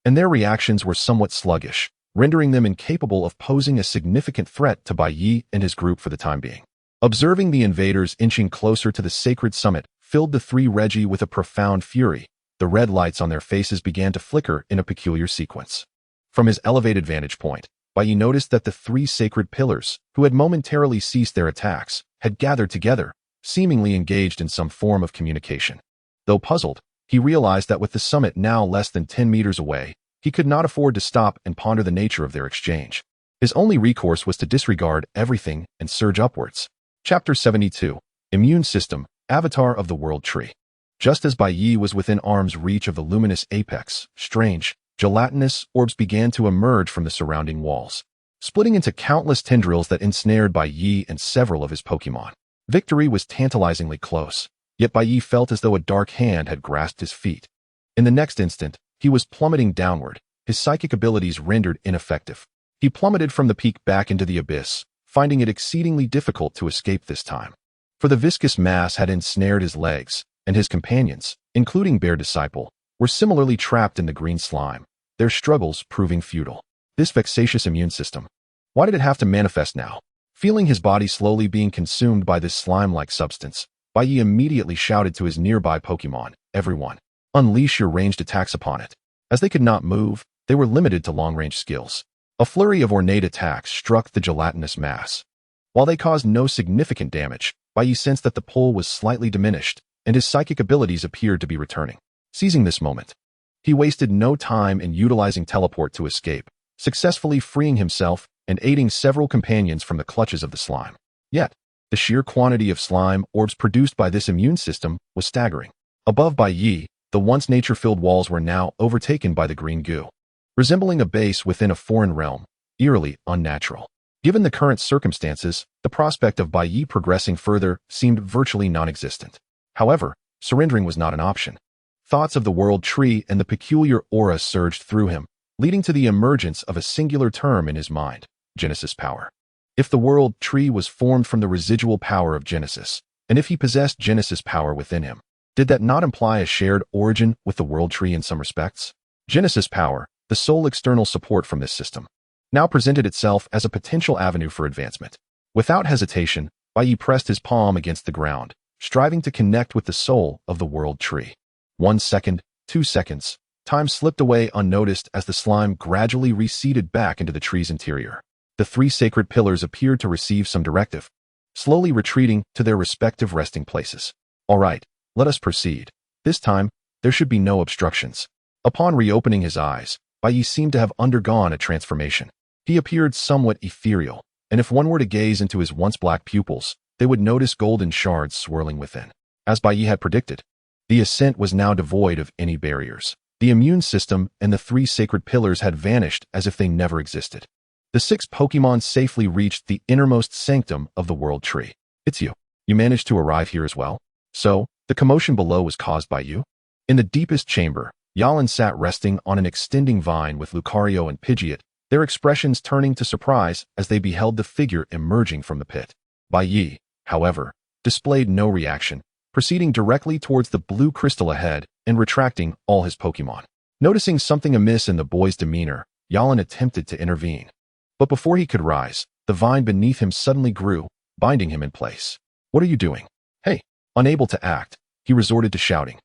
and their reactions were somewhat sluggish, rendering them incapable of posing a significant threat to Bai Ye and his group for the time being. Observing the invaders inching closer to the sacred summit filled the 3 Regi with a profound fury. The red lights on their faces began to flicker in a peculiar sequence. From his elevated vantage point, Bai Ye noticed that the 3 sacred pillars, who had momentarily ceased their attacks, had gathered together, seemingly engaged in some form of communication. Though puzzled, he realized that with the summit now less than 10 meters away, he could not afford to stop and ponder the nature of their exchange. His only recourse was to disregard everything and surge upwards. Chapter 72. Immune System, Avatar of the World Tree. Just as Bai Ye was within arm's reach of the luminous apex, strange, gelatinous orbs began to emerge from the surrounding walls, splitting into countless tendrils that ensnared Bai Ye and several of his Pokemon. Victory was tantalizingly close, yet Bai Ye felt as though a dark hand had grasped his feet. In the next instant, he was plummeting downward, his psychic abilities rendered ineffective. He plummeted from the peak back into the abyss, finding it exceedingly difficult to escape this time. For the viscous mass had ensnared his legs, and his companions, including Bear Disciple, were similarly trapped in the green slime, their struggles proving futile. This vexatious immune system. Why did it have to manifest now? Feeling his body slowly being consumed by this slime-like substance, Bai Ye immediately shouted to his nearby Pokemon, "Everyone, unleash your ranged attacks upon it." As they could not move, they were limited to long-range skills. A flurry of ornate attacks struck the gelatinous mass. While they caused no significant damage, Bai Ye sensed that the pull was slightly diminished, and his psychic abilities appeared to be returning. Seizing this moment, he wasted no time in utilizing teleport to escape, successfully freeing himself and aiding several companions from the clutches of the slime. Yet, the sheer quantity of slime orbs produced by this immune system was staggering. Above Bai Ye, the once nature-filled walls were now overtaken by the green goo, resembling a base within a foreign realm, eerily unnatural. Given the current circumstances, the prospect of Bai Ye progressing further seemed virtually non-existent. However, surrendering was not an option. Thoughts of the world tree and the peculiar aura surged through him, leading to the emergence of a singular term in his mind: Genesis power. If the world tree was formed from the residual power of Genesis, and if he possessed Genesis power within him, did that not imply a shared origin with the world tree in some respects? Genesis power, the sole external support from this system, now presented itself as a potential avenue for advancement. Without hesitation, Bai Ye pressed his palm against the ground, striving to connect with the soul of the world tree. 1 second, 2 seconds, time slipped away unnoticed as the slime gradually receded back into the tree's interior. The 3 sacred pillars appeared to receive some directive, slowly retreating to their respective resting places. All right, let us proceed. This time, there should be no obstructions. Upon reopening his eyes, Bai Ye seemed to have undergone a transformation. He appeared somewhat ethereal, and if one were to gaze into his once black pupils, they would notice golden shards swirling within. As Bai Ye had predicted, the ascent was now devoid of any barriers. The immune system and the 3 sacred pillars had vanished as if they never existed. The 6 Pokémon safely reached the innermost sanctum of the world tree. It's you. You managed to arrive here as well? So, the commotion below was caused by you? In the deepest chamber, Yalan sat resting on an extending vine with Lucario and Pidgeot, their expressions turning to surprise as they beheld the figure emerging from the pit. Bai Ye, however, displayed no reaction, proceeding directly towards the blue crystal ahead and retracting all his Pokémon. Noticing something amiss in the boy's demeanor, Yalan attempted to intervene. But before he could rise, the vine beneath him suddenly grew, binding him in place. What are you doing? Hey! Unable to act, he resorted to shouting,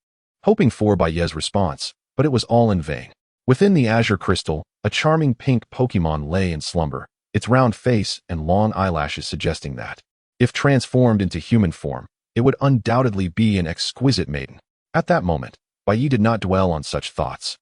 hoping for Bai Ye's response, but it was all in vain. Within the azure crystal, a charming pink Pokémon lay in slumber, its round face and long eyelashes suggesting that, if transformed into human form, it would undoubtedly be an exquisite maiden. At that moment, Bai Ye did not dwell on such thoughts.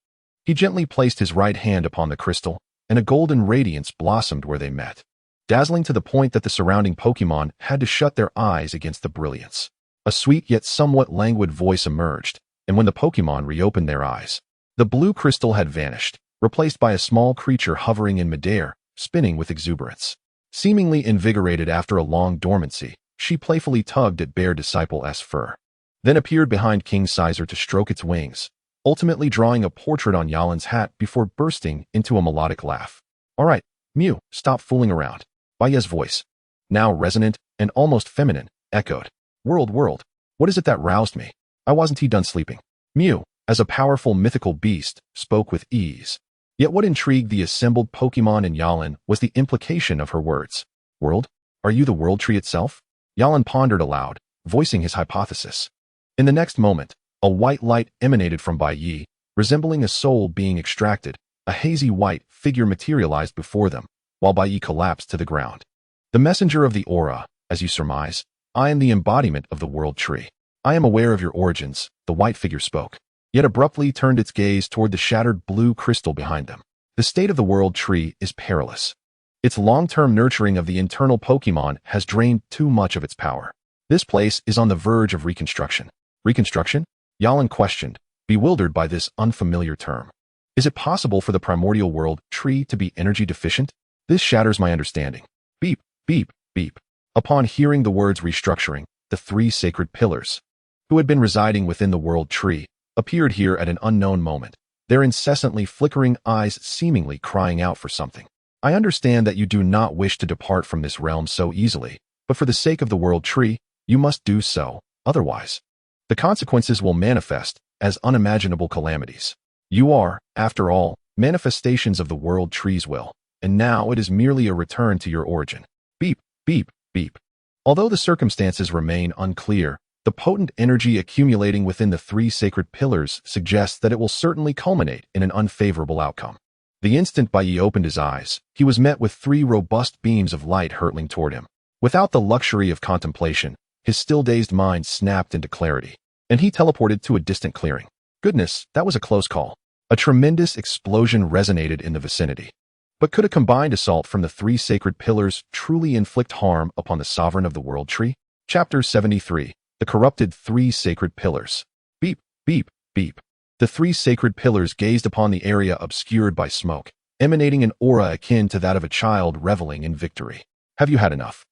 He gently placed his right hand upon the crystal, and a golden radiance blossomed where they met, dazzling to the point that the surrounding Pokémon had to shut their eyes against the brilliance. A sweet yet somewhat languid voice emerged, and when the Pokémon reopened their eyes, the blue crystal had vanished, replaced by a small creature hovering in midair, spinning with exuberance. Seemingly invigorated after a long dormancy, she playfully tugged at Bear Disciple-'s fur, then appeared behind King Sizer to stroke its wings, ultimately drawing a portrait on Yalan's hat before bursting into a melodic laugh. All right, Mew, stop fooling around. Bai Ye's voice, now resonant and almost feminine, echoed. World, what is it that roused me? I wasn't he done sleeping. Mew, as a powerful mythical beast, spoke with ease. Yet what intrigued the assembled Pokémon in Yalan was the implication of her words. World? Are you the world tree itself? Yalan pondered aloud, voicing his hypothesis. In the next moment, a white light emanated from Bai Ye, resembling a soul being extracted. A hazy white figure materialized before them, while Bai Ye collapsed to the ground. The messenger of the aura, as you surmise, I am the embodiment of the world tree. I am aware of your origins, the white figure spoke, yet abruptly turned its gaze toward the shattered blue crystal behind them. The state of the world tree is perilous. Its long-term nurturing of the internal Pokémon has drained too much of its power. This place is on the verge of reconstruction. Reconstruction? Yalan questioned, bewildered by this unfamiliar term. Is it possible for the primordial world tree to be energy deficient? This shatters my understanding. Beep, beep, beep. Upon hearing the words restructuring, the 3 sacred pillars, who had been residing within the world tree, appeared here at an unknown moment, their incessantly flickering eyes seemingly crying out for something. I understand that you do not wish to depart from this realm so easily, but for the sake of the world tree, you must do so, otherwise, the consequences will manifest as unimaginable calamities. You are, after all, manifestations of the world tree's will, and now it is merely a return to your origin. Beep, beep, beep. Although the circumstances remain unclear, the potent energy accumulating within the 3 sacred pillars suggests that it will certainly culminate in an unfavorable outcome. The instant Bai Ye opened his eyes, he was met with 3 robust beams of light hurtling toward him. Without the luxury of contemplation, his still-dazed mind snapped into clarity, and he teleported to a distant clearing. Goodness, that was a close call. A tremendous explosion resonated in the vicinity. But could a combined assault from the 3 sacred pillars truly inflict harm upon the sovereign of the world tree? Chapter 73. The corrupted 3 sacred pillars. Beep, beep, beep. The 3 sacred pillars gazed upon the area obscured by smoke, emanating an aura akin to that of a child reveling in victory. Have you had enough?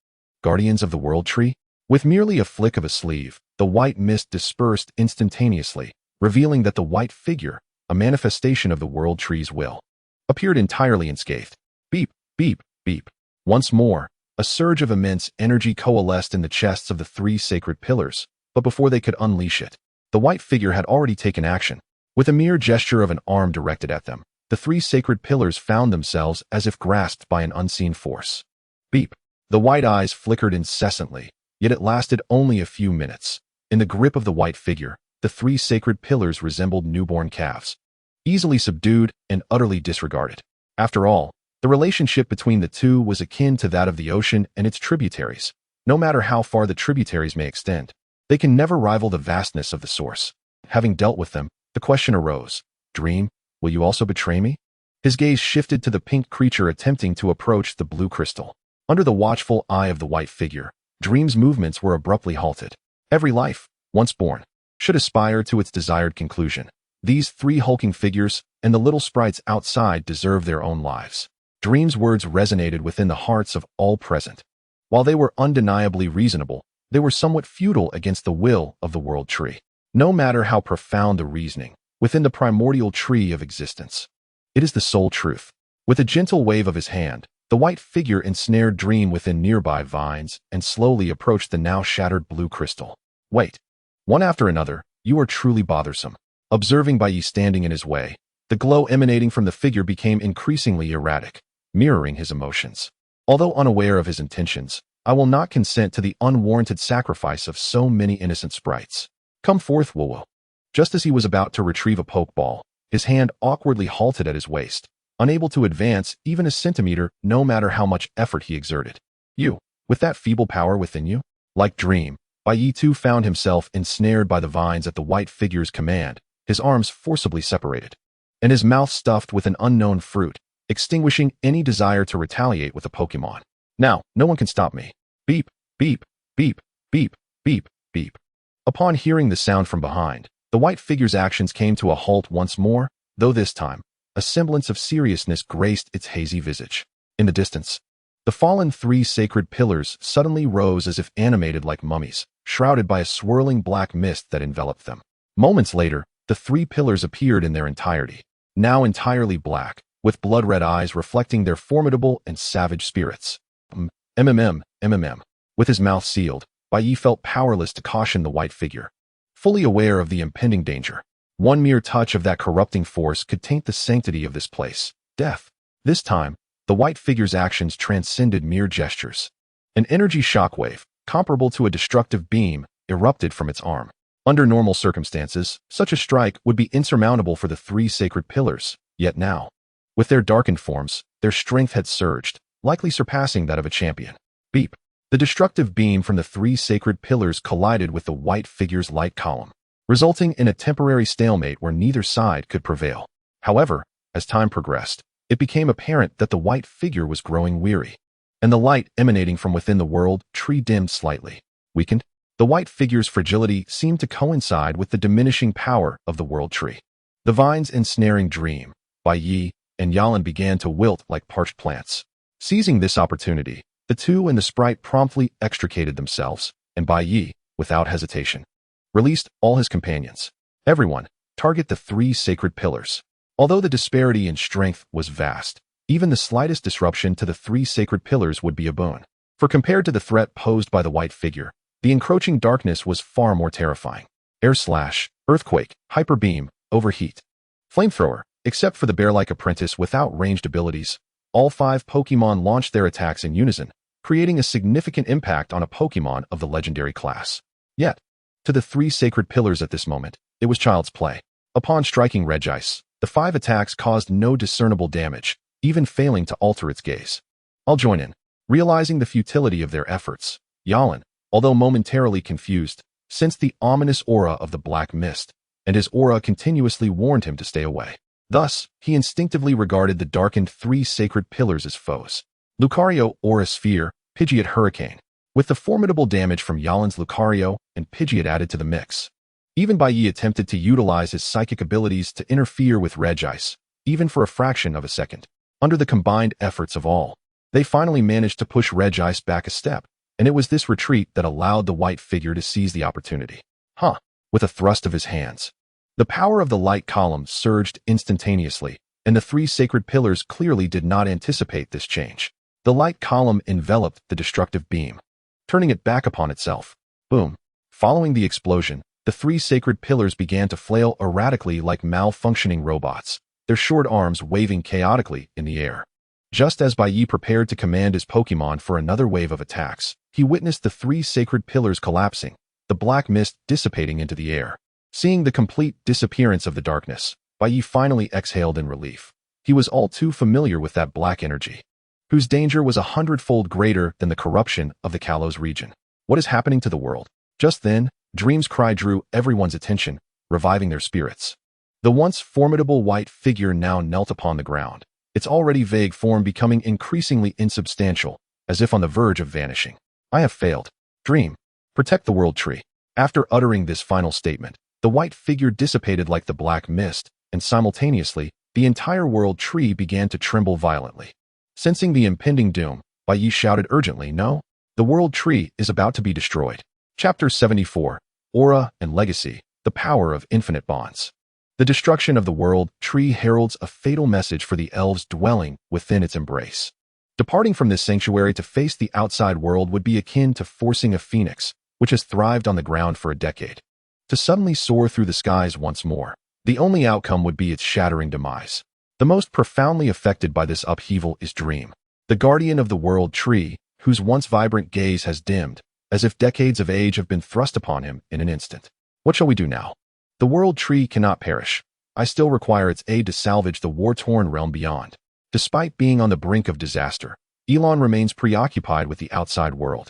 Guardians of the world tree? With merely a flick of a sleeve, the white mist dispersed instantaneously, revealing that the white figure, a manifestation of the world tree's will, appeared entirely unscathed. Beep, beep, beep. Once more, a surge of immense energy coalesced in the chests of the three sacred pillars, but before they could unleash it, the white figure had already taken action. With a mere gesture of an arm directed at them, the three sacred pillars found themselves as if grasped by an unseen force. Beep. The white eyes flickered incessantly, yet it lasted only a few minutes. In the grip of the white figure, the three sacred pillars resembled newborn calves, easily subdued and utterly disregarded. After all, the relationship between the two was akin to that of the ocean and its tributaries. No matter how far the tributaries may extend, they can never rival the vastness of the source. Having dealt with them, the question arose, Dream, will you also betray me? His gaze shifted to the pink creature attempting to approach the blue crystal. Under the watchful eye of the white figure, Dream's movements were abruptly halted. Every life, once born, should aspire to its desired conclusion. These three hulking figures and the little sprites outside deserve their own lives. Dream's words resonated within the hearts of all present. While they were undeniably reasonable, they were somewhat futile against the will of the world tree. No matter how profound the reasoning, within the primordial tree of existence, it is the sole truth. With a gentle wave of his hand, the white figure ensnared Dream within nearby vines and slowly approached the now shattered blue crystal. Wait. One after another, you are truly bothersome. Observing Bai Ye standing in his way, the glow emanating from the figure became increasingly erratic, mirroring his emotions. Although unaware of his intentions, I will not consent to the unwarranted sacrifice of so many innocent sprites. Come forth, Wowo. Just as he was about to retrieve a pokeball, his hand awkwardly halted at his waist, unable to advance even a centimeter no matter how much effort he exerted. You, with that feeble power within you? Like Dream, Bai Ye too found himself ensnared by the vines at the white figure's command, his arms forcibly separated, and his mouth stuffed with an unknown fruit, extinguishing any desire to retaliate with a Pokémon. Now, no one can stop me. Beep, beep, beep, beep, beep, beep. Upon hearing the sound from behind, the white figure's actions came to a halt once more, though this time, a semblance of seriousness graced its hazy visage. In the distance, the fallen three sacred pillars suddenly rose as if animated like mummies, shrouded by a swirling black mist that enveloped them. Moments later, the three pillars appeared in their entirety, now entirely black, with blood-red eyes reflecting their formidable and savage spirits. MMM. With his mouth sealed, Bai Ye felt powerless to caution the white figure. Fully aware of the impending danger, one mere touch of that corrupting force could taint the sanctity of this place. Death. This time, the white figure's actions transcended mere gestures. An energy shockwave, comparable to a destructive beam, erupted from its arm. Under normal circumstances, such a strike would be insurmountable for the three sacred pillars, yet now, with their darkened forms, their strength had surged, likely surpassing that of a champion. Beep. The destructive beam from the three sacred pillars collided with the white figure's light column, resulting in a temporary stalemate where neither side could prevail. However, as time progressed, it became apparent that the white figure was growing weary, and the light emanating from within the world tree dimmed slightly. Weakened, the white figure's fragility seemed to coincide with the diminishing power of the world tree. The vines ensnaring Dream, Bai Ye, and Yalan began to wilt like parched plants. Seizing this opportunity, the two and the sprite promptly extricated themselves, and Bai Ye, without hesitation, released all his companions. Everyone, target the three sacred pillars. Although the disparity in strength was vast, even the slightest disruption to the three sacred pillars would be a boon. For compared to the threat posed by the white figure, the encroaching darkness was far more terrifying. Air slash, earthquake, hyper beam, overheat, flamethrower. Except for the bear-like apprentice without ranged abilities, all five Pokémon launched their attacks in unison, creating a significant impact on a Pokémon of the legendary class. Yet, to the three sacred pillars at this moment, it was child's play. Upon striking Regice, the five attacks caused no discernible damage, even failing to alter its gaze. I'll join in. Realizing the futility of their efforts, Yalan, although momentarily confused, sensed the ominous aura of the black mist, and his aura continuously warned him to stay away. Thus, he instinctively regarded the darkened three sacred pillars as foes. Lucario Aura Sphere, Pidgeot Hurricane. With the formidable damage from Yalan's Lucario and Pidgeot added to the mix, even Bai Ye attempted to utilize his psychic abilities to interfere with Regice, even for a fraction of a second. Under the combined efforts of all, they finally managed to push Regice back a step, and it was this retreat that allowed the white figure to seize the opportunity. With a thrust of his hands, The power of the light column surged instantaneously, and the three sacred pillars clearly did not anticipate this change. The light column enveloped the destructive beam, turning it back upon itself. Boom. Following the explosion, the three sacred pillars began to flail erratically like malfunctioning robots, their short arms waving chaotically in the air. Just as Bai Ye prepared to command his Pokémon for another wave of attacks, he witnessed the three sacred pillars collapsing, the black mist dissipating into the air. Seeing the complete disappearance of the darkness, Bai Ye finally exhaled in relief. He was all too familiar with that black energy, whose danger was 100-fold greater than the corruption of the Kalos region. What is happening to the world? Just then, Dream's cry drew everyone's attention, reviving their spirits. The once formidable white figure now knelt upon the ground, its already vague form becoming increasingly insubstantial, as if on the verge of vanishing. I have failed. Dream, protect the world tree. After uttering this final statement, the white figure dissipated like the black mist, and simultaneously, the entire world tree began to tremble violently. Sensing the impending doom, Bai Ye shouted urgently, "No! The world tree is about to be destroyed." Chapter 74, Aura and Legacy, the Power of Infinite Bonds. The destruction of the world tree heralds a fatal message for the elves dwelling within its embrace. Departing from this sanctuary to face the outside world would be akin to forcing a phoenix, which has thrived on the ground for a decade, to suddenly soar through the skies once more. The only outcome would be its shattering demise. The most profoundly affected by this upheaval is Dream, the guardian of the world tree, whose once vibrant gaze has dimmed, as if decades of age have been thrust upon him in an instant. What shall we do now? The world tree cannot perish. I still require its aid to salvage the war-torn realm beyond. Despite being on the brink of disaster, Elon remains preoccupied with the outside world,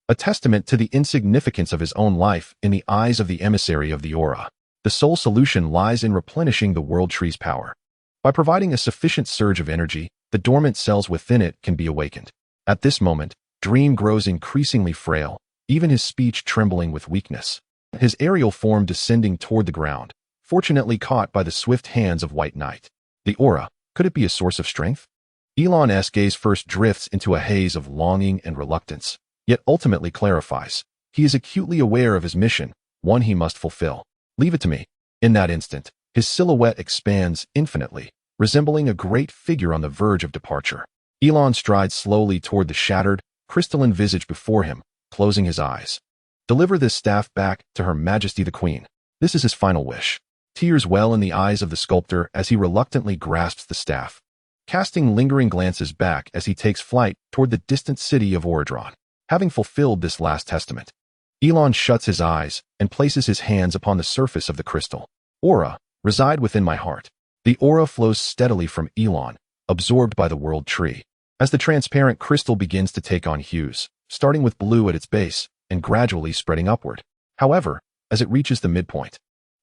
a testament to the insignificance of his own life in the eyes of the emissary of the aura. The sole solution lies in replenishing the world tree's power. By providing a sufficient surge of energy, the dormant cells within it can be awakened. At this moment, Dream grows increasingly frail, even his speech trembling with weakness. His aerial form descending toward the ground, fortunately caught by the swift hands of White Knight. The aura, could it be a source of strength? Elon's gaze first drifts into a haze of longing and reluctance, yet ultimately clarifies. He is acutely aware of his mission, one he must fulfill. Leave it to me. In that instant, his silhouette expands infinitely, resembling a great figure on the verge of departure. Elon strides slowly toward the shattered, crystalline visage before him, closing his eyes. Deliver this staff back to Her Majesty the Queen. This is his final wish. Tears well in the eyes of the sculptor as he reluctantly grasps the staff, casting lingering glances back as he takes flight toward the distant city of Oradron. Having fulfilled this last testament, Elon shuts his eyes and places his hands upon the surface of the crystal. Aura, reside within my heart. The aura flows steadily from Elon, absorbed by the world tree. As the transparent crystal begins to take on hues, starting with blue at its base and gradually spreading upward. However, as it reaches the midpoint,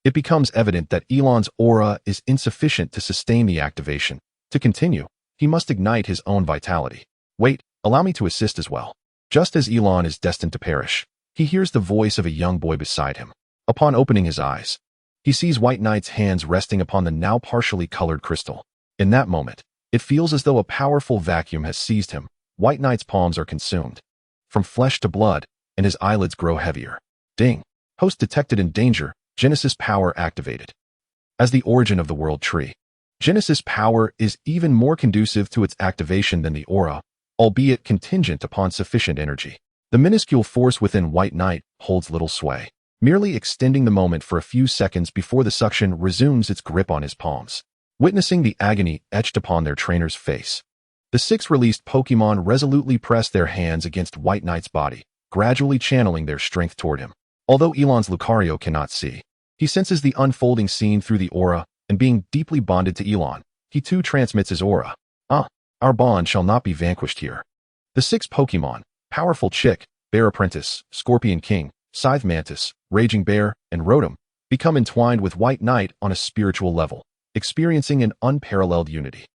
it becomes evident that Elon's aura is insufficient to sustain the activation. To continue, he must ignite his own vitality. Wait, allow me to assist as well. Just as Elon is destined to perish, he hears the voice of a young boy beside him. Upon opening his eyes, he sees White Knight's hands resting upon the now partially colored crystal. In that moment, it feels as though a powerful vacuum has seized him. White Knight's palms are consumed, from flesh to blood, and his eyelids grow heavier. Ding! Host detected in danger. Genesis power activated. As the origin of the world tree, Genesis power is even more conducive to its activation than the aura, albeit contingent upon sufficient energy. The minuscule force within White Knight holds little sway, merely extending the moment for a few seconds before the suction resumes its grip on his palms. Witnessing the agony etched upon their trainer's face, the 6 released Pokémon resolutely press their hands against White Knight's body, gradually channeling their strength toward him. Although Elon's Lucario cannot see, he senses the unfolding scene through the aura, and being deeply bonded to Elon, he too transmits his aura. Our bond shall not be vanquished here. The 6 Pokémon, Powerful Chick, Bear Apprentice, Scorpion King, Scythe Mantis, Raging Bear, and Rotom, become entwined with White Knight on a spiritual level, experiencing an unparalleled unity.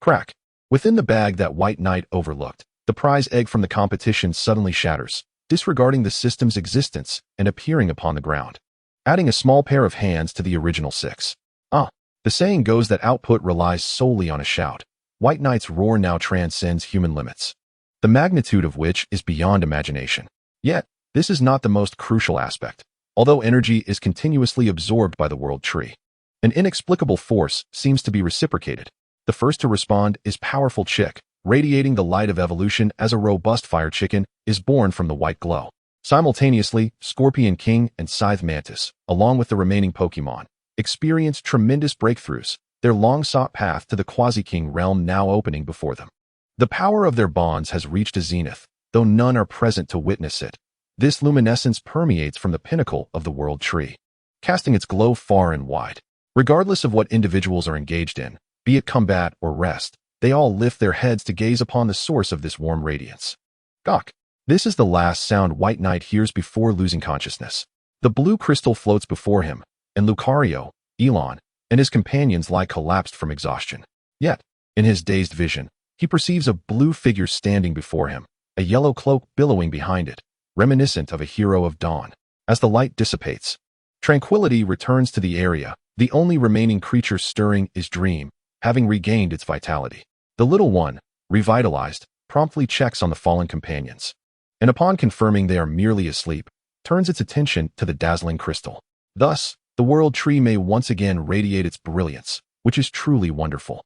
Crack. Within the bag that White Knight overlooked, the prize egg from the competition suddenly shatters, disregarding the system's existence and appearing upon the ground, adding a small pair of hands to the original 6. The saying goes that output relies solely on a shout. White Knight's roar now transcends human limits, the magnitude of which is beyond imagination. Yet, this is not the most crucial aspect. although energy is continuously absorbed by the world tree. An inexplicable force seems to be reciprocated. The first to respond is powerful Chick, radiating the light of evolution as a robust fire chicken is born from the white glow. Simultaneously, Scorpion King and Scythe Mantis, along with the remaining Pokémon, experience tremendous breakthroughs, their long-sought path to the Quasi-King realm now opening before them. The power of their bonds has reached a zenith, though none are present to witness it. This luminescence permeates from the pinnacle of the world tree, casting its glow far and wide. Regardless of what individuals are engaged in, be it combat or rest, they all lift their heads to gaze upon the source of this warm radiance. Gawk. This is the last sound White Knight hears before losing consciousness. The blue crystal floats before him, and Lucario, Elon, and his companions lie collapsed from exhaustion. Yet, in his dazed vision, he perceives a blue figure standing before him, a yellow cloak billowing behind it, reminiscent of a hero of dawn. As the light dissipates, tranquility returns to the area. The only remaining creature stirring is Dream, having regained its vitality. The little one, revitalized, promptly checks on the fallen companions, and upon confirming they are merely asleep, turns its attention to the dazzling crystal. Thus, the world tree may once again radiate its brilliance, which is truly wonderful.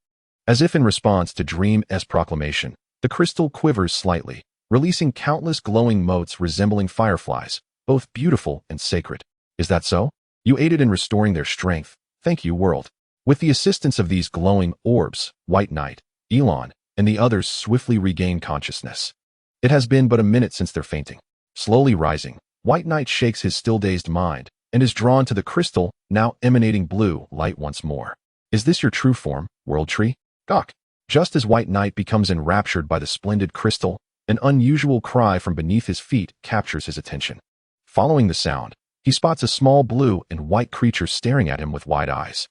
As if in response to Dream's proclamation, the crystal quivers slightly, releasing countless glowing motes resembling fireflies, both beautiful and sacred. Is that so? You aided in restoring their strength. Thank you, world. With the assistance of these glowing orbs, White Knight, Elon, and the others swiftly regain consciousness. It has been but a minute since their fainting. Slowly rising, White Knight shakes his still-dazed mind and is drawn to the crystal, now emanating blue light once more. Is this your true form, World Tree? Gawk. Just as White Knight becomes enraptured by the splendid crystal, an unusual cry from beneath his feet captures his attention. Following the sound, he spots a small blue and white creature staring at him with wide eyes.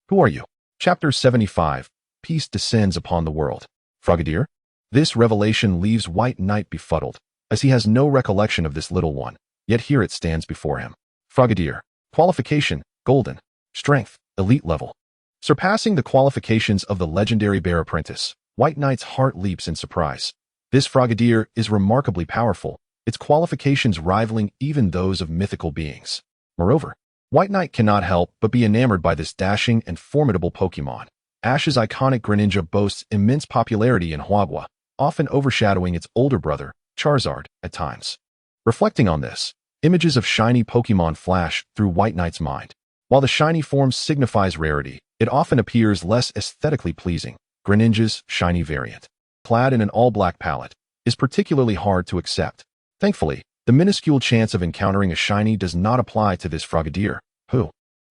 Who are you? Chapter 75. Peace descends upon the world. Frogadier? This revelation leaves White Knight befuddled, as he has no recollection of this little one, yet here it stands before him. Frogadier. Qualification, Golden. Strength, Elite level. Surpassing the qualifications of the legendary Bear Apprentice, White Knight's heart leaps in surprise. This Frogadier is remarkably powerful, its qualifications rivaling even those of mythical beings. Moreover, White Knight cannot help but be enamored by this dashing and formidable Pokémon. Ash's iconic Greninja boasts immense popularity in Huagua, often overshadowing its older brother, Charizard, at times. Reflecting on this, images of shiny Pokémon flash through White Knight's mind. While the shiny form signifies rarity, it often appears less aesthetically pleasing. Greninja's shiny variant, clad in an all-black palette, is particularly hard to accept. Thankfully, the minuscule chance of encountering a shiny does not apply to this Frogadier, who,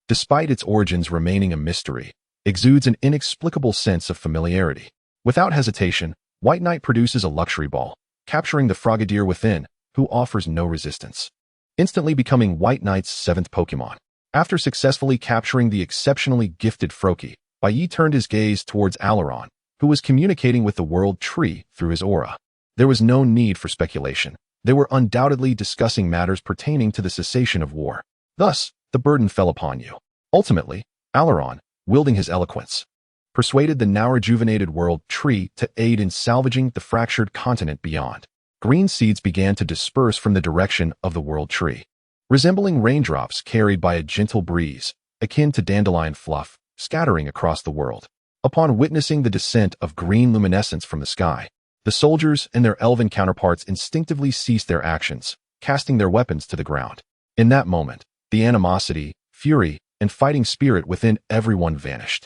despite its origins remaining a mystery, exudes an inexplicable sense of familiarity. Without hesitation, White Knight produces a luxury ball, capturing the Frogadier within, who offers no resistance, instantly becoming White Knight's 7th Pokémon. After successfully capturing the exceptionally gifted Froakie, Bai Ye turned his gaze towards Alaron, who was communicating with the world tree through his aura. There was no need for speculation. They were undoubtedly discussing matters pertaining to the cessation of war. Thus, the burden fell upon you. Ultimately, Alaron, wielding his eloquence, persuaded the now rejuvenated world tree to aid in salvaging the fractured continent beyond. Green seeds began to disperse from the direction of the world tree, resembling raindrops carried by a gentle breeze, akin to dandelion fluff, scattering across the world. Upon witnessing the descent of green luminescence from the sky, the soldiers and their elven counterparts instinctively ceased their actions, casting their weapons to the ground. In that moment, the animosity, fury, and fighting spirit within everyone vanished,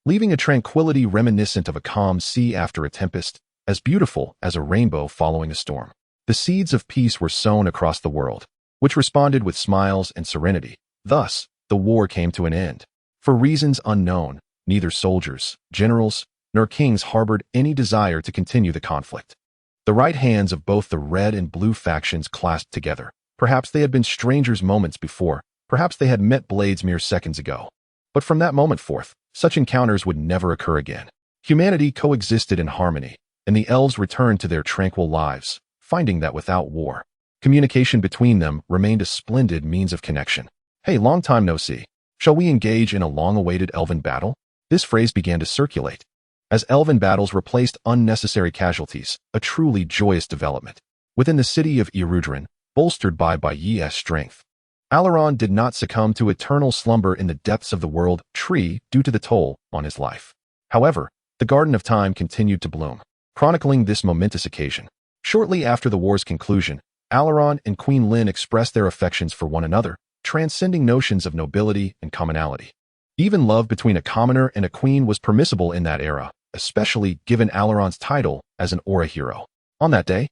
leaving a tranquility reminiscent of a calm sea after a tempest, as beautiful as a rainbow following a storm. The seeds of peace were sown across the world, which responded with smiles and serenity. Thus, the war came to an end. For reasons unknown, neither soldiers, generals, nor kings harbored any desire to continue the conflict. The right hands of both the red and blue factions clasped together. Perhaps they had been strangers moments before, perhaps they had met blades mere seconds ago. But from that moment forth, such encounters would never occur again. Humanity coexisted in harmony, and the elves returned to their tranquil lives, finding that without war, communication between them remained a splendid means of connection. Hey, long time no see. Shall we engage in a long-awaited elven battle? This phrase began to circulate, as elven battles replaced unnecessary casualties, a truly joyous development. Within the city of Erudrin, bolstered by Bai Ye's strength, Alaron did not succumb to eternal slumber in the depths of the world tree due to the toll on his life. However, the Garden of Time continued to bloom, chronicling this momentous occasion. Shortly after the war's conclusion, Alaron and Queen Lin expressed their affections for one another, transcending notions of nobility and commonality. Even love between a commoner and a queen was permissible in that era, especially given Alaron's title as an aura hero. On that day,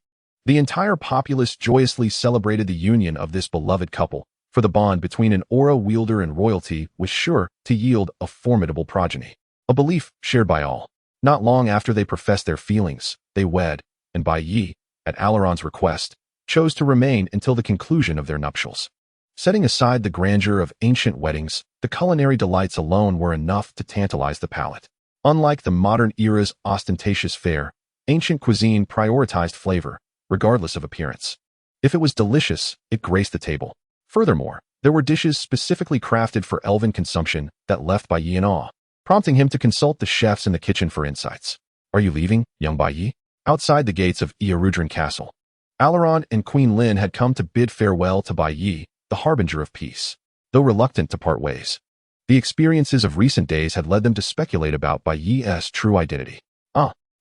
the entire populace joyously celebrated the union of this beloved couple, for the bond between an aura wielder and royalty was sure to yield a formidable progeny, a belief shared by all. Not long after they professed their feelings, they wed, and Bai Ye, at Alaron's request, chose to remain until the conclusion of their nuptials. Setting aside the grandeur of ancient weddings, the culinary delights alone were enough to tantalize the palate. Unlike the modern era's ostentatious fare, ancient cuisine prioritized flavor, regardless of appearance. If it was delicious, it graced the table. Furthermore, there were dishes specifically crafted for elven consumption that left Bai Ye in awe, prompting him to consult the chefs in the kitchen for insights. "Are you leaving, young Bai Ye?" Outside the gates of Eorudran Castle, Alaron and Queen Lin had come to bid farewell to Bai Ye, the harbinger of peace. Though reluctant to part ways, the experiences of recent days had led them to speculate about Bai Ye's true identity.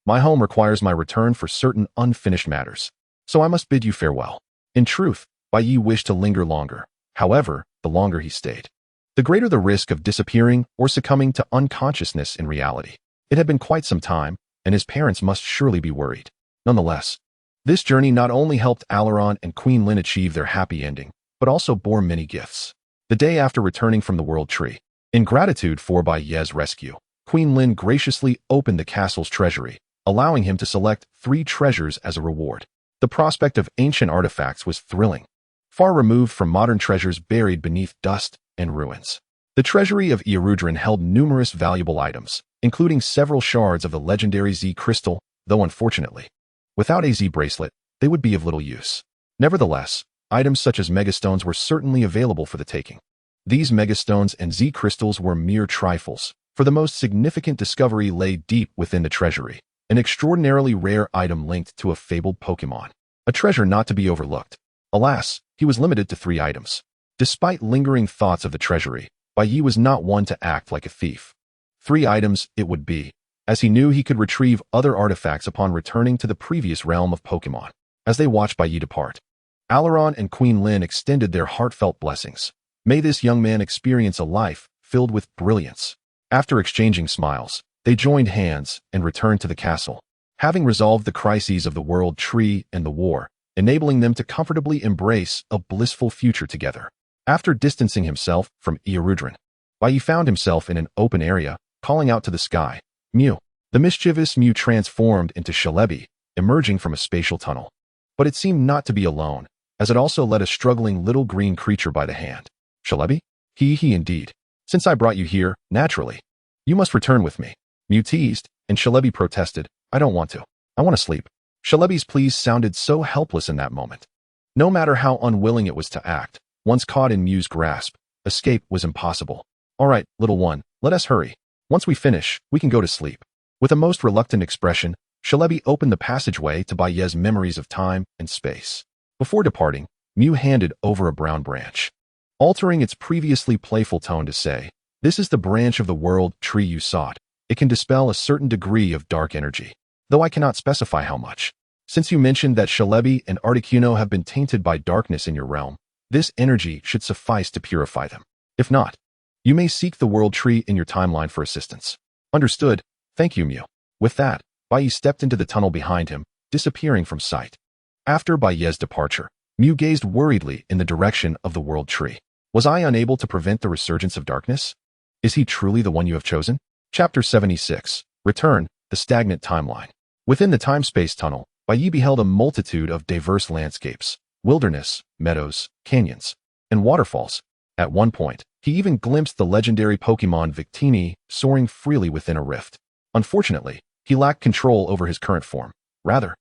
My home requires my return for certain unfinished matters, so I must bid you farewell." In truth, Bai Ye wished to linger longer. However, the longer he stayed, the greater the risk of disappearing or succumbing to unconsciousness in reality. It had been quite some time, and his parents must surely be worried. Nonetheless, this journey not only helped Alaron and Queen Lin achieve their happy ending, but also bore many gifts. The day after returning from the World Tree, in gratitude for Bai Ye's rescue, Queen Lin graciously opened the castle's treasury, allowing him to select 3 treasures as a reward. The prospect of ancient artifacts was thrilling, far removed from modern treasures buried beneath dust and ruins. The treasury of Eorudran held numerous valuable items, including several shards of the legendary Z crystal, though unfortunately, without a Z bracelet, they would be of little use. Nevertheless, items such as megastones were certainly available for the taking. These megastones and Z crystals were mere trifles, for the most significant discovery lay deep within the treasury, an extraordinarily rare item linked to a fabled Pokémon, a treasure not to be overlooked. Alas, he was limited to 3 items. Despite lingering thoughts of the treasury, Bai Ye was not one to act like a thief. 3 items it would be, as he knew he could retrieve other artifacts upon returning to the previous realm of Pokémon. As they watched Bai Ye depart, Alaron and Queen Lin extended their heartfelt blessings. May this young man experience a life filled with brilliance. After exchanging smiles, they joined hands and returned to the castle, having resolved the crises of the World Tree and the war, enabling them to comfortably embrace a blissful future together. After distancing himself from Eorudran, Bai Ye found himself in an open area, calling out to the sky, "Mew." The mischievous Mew transformed into Celebi, emerging from a spatial tunnel. But it seemed not to be alone, as it also led a struggling little green creature by the hand. "Celebi? Hehe indeed. Since I brought you here, naturally, you must return with me." Mew teased, and Celebi protested, "I don't want to. I want to sleep." Celebi's pleas sounded so helpless in that moment. No matter how unwilling it was to act, once caught in Mew's grasp, escape was impossible. "All right, little one, let us hurry. Once we finish, we can go to sleep." With a most reluctant expression, Celebi opened the passageway to Bai Ye's memories of time and space. Before departing, Mew handed over a brown branch, altering its previously playful tone to say, "This is the branch of the World Tree you sought. It can dispel a certain degree of dark energy, though I cannot specify how much. Since you mentioned that Celebi and Articuno have been tainted by darkness in your realm, this energy should suffice to purify them. If not, you may seek the World Tree in your timeline for assistance." "Understood. Thank you, Mew." With that, Bai Ye stepped into the tunnel behind him, disappearing from sight. After Bai Ye's departure, Mew gazed worriedly in the direction of the World Tree. "Was I unable to prevent the resurgence of darkness? Is he truly the one you have chosen?" Chapter 76. Return, the Stagnant Timeline. Within the time-space tunnel, Bai Ye beheld a multitude of diverse landscapes, wilderness, meadows, canyons, and waterfalls. At one point, he even glimpsed the legendary Pokémon Victini soaring freely within a rift. Unfortunately, he lacked control over his current form. Rather,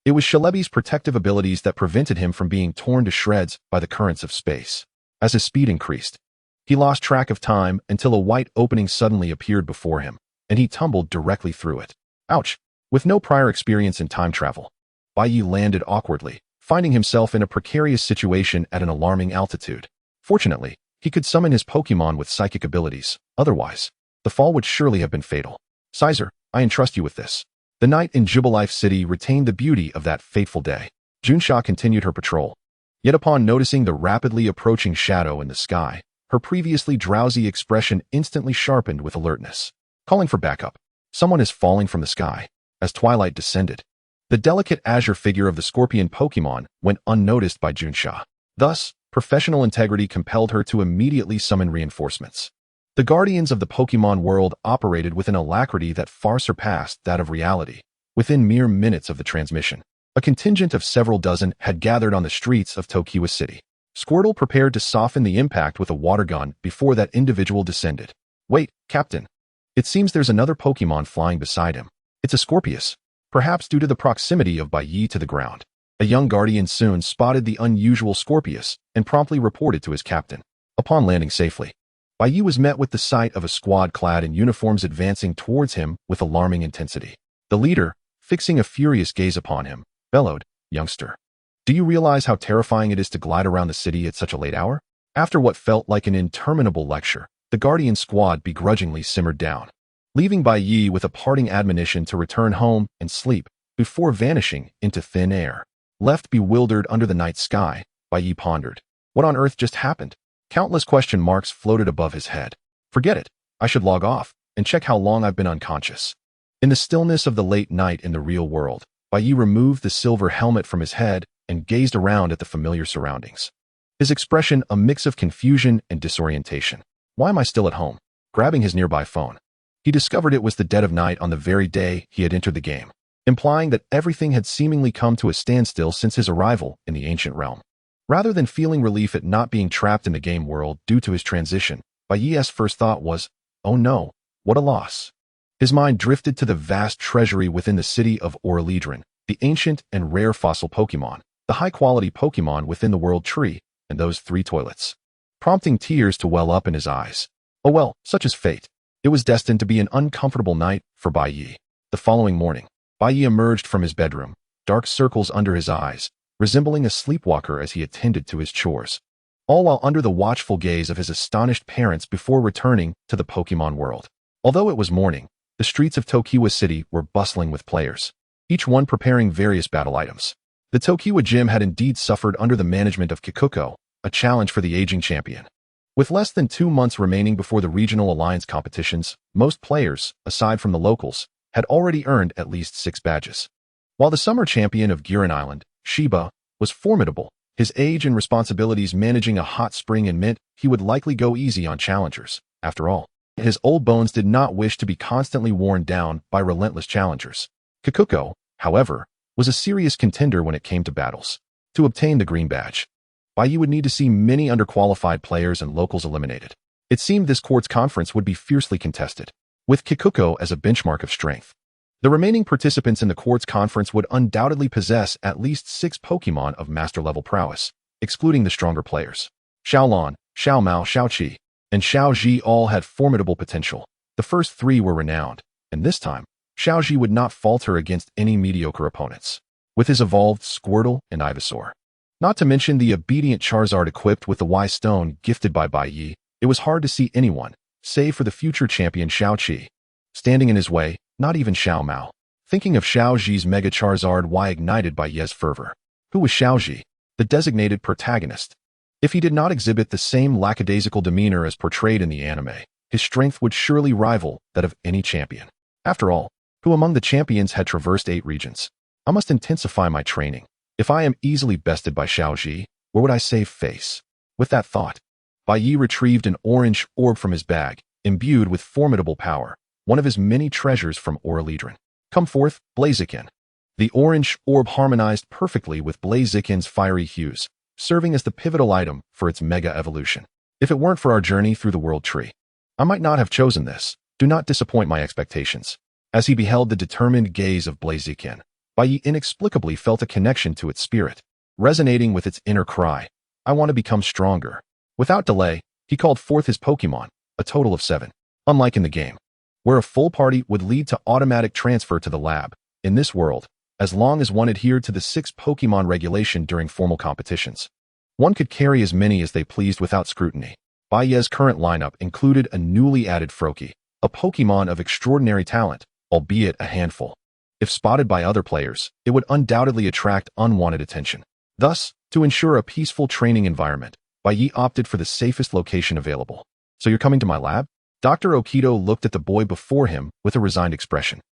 it was Celebi's protective abilities that prevented him from being torn to shreds by the currents of space. As his speed increased, he lost track of time until a white opening suddenly appeared before him, and he tumbled directly through it. Ouch! With no prior experience in time travel, Bai Ye landed awkwardly, finding himself in a precarious situation at an alarming altitude. Fortunately, he could summon his Pokémon with psychic abilities. Otherwise, the fall would surely have been fatal. Sizer, I entrust you with this. The night in Jubilife City retained the beauty of that fateful day. Junsha continued her patrol. Yet upon noticing the rapidly approaching shadow in the sky, her previously drowsy expression instantly sharpened with alertness. Calling for backup. Someone is falling from the sky. As twilight descended, the delicate azure figure of the scorpion Pokémon went unnoticed by Junsha. Thus, professional integrity compelled her to immediately summon reinforcements. The guardians of the Pokémon world operated with an alacrity that far surpassed that of reality. Within mere minutes of the transmission, a contingent of several dozen had gathered on the streets of Tokiwa City. Squirtle prepared to soften the impact with a water gun before that individual descended. Wait, Captain. It seems there's another Pokémon flying beside him. It's a Scorpius, perhaps due to the proximity of Bai Ye to the ground. A young guardian soon spotted the unusual Scorpius and promptly reported to his captain. Upon landing safely, Bai Ye was met with the sight of a squad clad in uniforms advancing towards him with alarming intensity. The leader, fixing a furious gaze upon him, bellowed, "Youngster, do you realize how terrifying it is to glide around the city at such a late hour?" After what felt like an interminable lecture, the guardian squad begrudgingly simmered down, leaving Bai Ye with a parting admonition to return home and sleep before vanishing into thin air. Left bewildered under the night sky, Bai Ye pondered. What on earth just happened? Countless question marks floated above his head. Forget it. I should log off and check how long I've been unconscious. In the stillness of the late night in the real world, Bai Ye removed the silver helmet from his head and gazed around at the familiar surroundings. His expression a mix of confusion and disorientation. Why am I still at home? Grabbing his nearby phone, he discovered it was the dead of night on the very day he had entered the game, implying that everything had seemingly come to a standstill since his arrival in the ancient realm. Rather than feeling relief at not being trapped in the game world due to his transition, Bai Ye's first thought was, oh no, what a loss. His mind drifted to the vast treasury within the city of Oralidron, the ancient and rare fossil Pokémon, the high-quality Pokémon within the world tree, and those 3 toilets, prompting tears to well up in his eyes. Oh well, such is fate. It was destined to be an uncomfortable night for Bai Ye. The following morning, Bai Ye emerged from his bedroom, dark circles under his eyes, resembling a sleepwalker as he attended to his chores, all while under the watchful gaze of his astonished parents before returning to the Pokémon world. Although it was morning, the streets of Tokiwa City were bustling with players, each one preparing various battle items. The Tokiwa gym had indeed suffered under the management of Kikuko, a challenge for the aging champion. With less than 2 months remaining before the regional alliance competitions, most players, aside from the locals, had already earned at least 6 badges. While the summer champion of Giran Island, Shiba, was formidable, his age and responsibilities managing a hot spring in meant he would likely go easy on challengers. After all, his old bones did not wish to be constantly worn down by relentless challengers. Kikuko, however, was a serious contender when it came to battles. To obtain the green badge, Bai Ye would need to see many underqualified players and locals eliminated. It seemed this quartz conference would be fiercely contested, with Kikuko as a benchmark of strength. The remaining participants in the quartz conference would undoubtedly possess at least 6 Pokémon of master-level prowess, excluding the stronger players. Xiaolon, Xiaomao, Xiaoqi, and Xiaoji all had formidable potential. The first 3 were renowned, and this time, Xiaoji would not falter against any mediocre opponents, with his evolved Squirtle and Ivysaur. Not to mention the obedient Charizard equipped with the Y-Stone gifted by Bai Ye, it was hard to see anyone, save for the future champion Xiaoqi, standing in his way. Not even Xiao Mao. Thinking of Xiaoji's Mega Charizard Y ignited by Ye's fervor. Who was Xiaoji, the designated protagonist? If he did not exhibit the same lackadaisical demeanor as portrayed in the anime, his strength would surely rival that of any champion. After all, who among the champions had traversed 8 regions? I must intensify my training. If I am easily bested by Xiaoji, where would I save face? With that thought, Bai Ye retrieved an orange orb from his bag, imbued with formidable power, one of his many treasures from Oralidron. Come forth, Blaziken. The orange orb harmonized perfectly with Blaziken's fiery hues, serving as the pivotal item for its mega evolution. If it weren't for our journey through the world tree, I might not have chosen this. Do not disappoint my expectations. As he beheld the determined gaze of Blaziken, Bai Ye inexplicably felt a connection to its spirit, resonating with its inner cry, I want to become stronger. Without delay, he called forth his Pokémon, a total of 7. Unlike in the game, where a full party would lead to automatic transfer to the lab, in this world, as long as one adhered to the 6 Pokémon regulation during formal competitions, One could carry as many as they pleased without scrutiny. Bai Ye's current lineup included a newly added Froakie, a Pokémon of extraordinary talent, albeit a handful. If spotted by other players, it would undoubtedly attract unwanted attention. Thus, to ensure a peaceful training environment, Bai Ye opted for the safest location available. So you're coming to my lab? Dr. Okido looked at the boy before him with a resigned expression.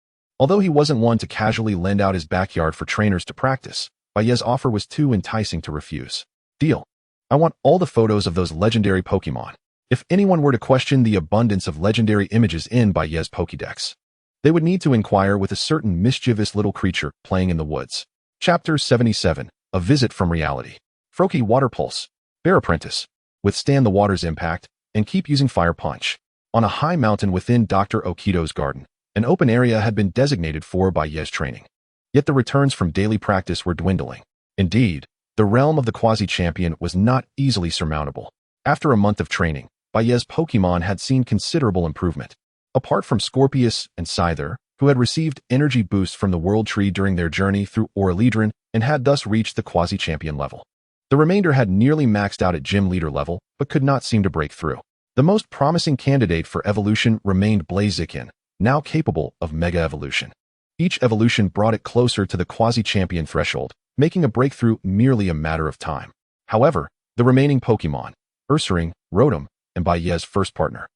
Although he wasn't one to casually lend out his backyard for trainers to practice, Bai Ye's offer was too enticing to refuse. Deal. I want all the photos of those legendary Pokémon. If anyone were to question the abundance of legendary images in Bai Ye's Pokédex, they would need to inquire with a certain mischievous little creature playing in the woods. Chapter 77, A Visit from Reality. Froakie Water Pulse. Bear Apprentice. Withstand the water's impact, and keep using Fire Punch. On a high mountain within Dr. Okido's garden, an open area had been designated for Bai Ye's training. Yet the returns from daily practice were dwindling. Indeed, the realm of the quasi-champion was not easily surmountable. After a month of training, Bai Ye's Pokémon had seen considerable improvement. Apart from Scorpius and Scyther, who had received energy boosts from the World Tree during their journey through Orelidron and had thus reached the quasi-champion level. The remainder had nearly maxed out at gym leader level, but could not seem to break through. The most promising candidate for evolution remained Blaziken, now capable of Mega Evolution. Each evolution brought it closer to the quasi-champion threshold, making a breakthrough merely a matter of time. However, the remaining Pokémon, Ursaring, Rotom, and Bai Ye's first partner,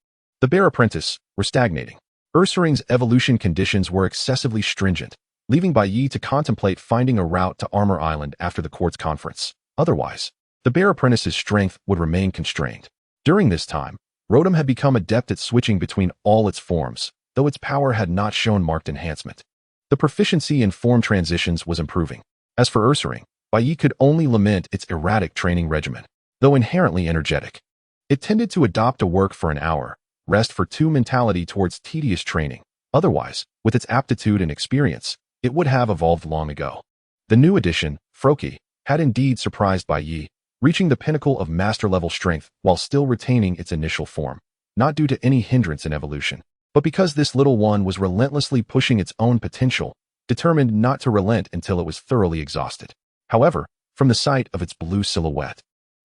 the Bear Apprentice, were stagnating. Ursaring's evolution conditions were excessively stringent, leaving Bai Ye to contemplate finding a route to Armor Island after the Quartz Conference. Otherwise, the Bear Apprentice's strength would remain constrained. During this time, Rotom had become adept at switching between all its forms, though its power had not shown marked enhancement. The proficiency in form transitions was improving. As for Ursaring, Bai Ye could only lament its erratic training regimen. Though inherently energetic, it tended to adopt a work for an hour, rest for two mentality towards tedious training. Otherwise, with its aptitude and experience, it would have evolved long ago. The new addition, Froakie, had indeed surprised Bai Ye, reaching the pinnacle of master-level strength while still retaining its initial form, not due to any hindrance in evolution, but because this little one was relentlessly pushing its own potential, determined not to relent until it was thoroughly exhausted. However, from the sight of its blue silhouette,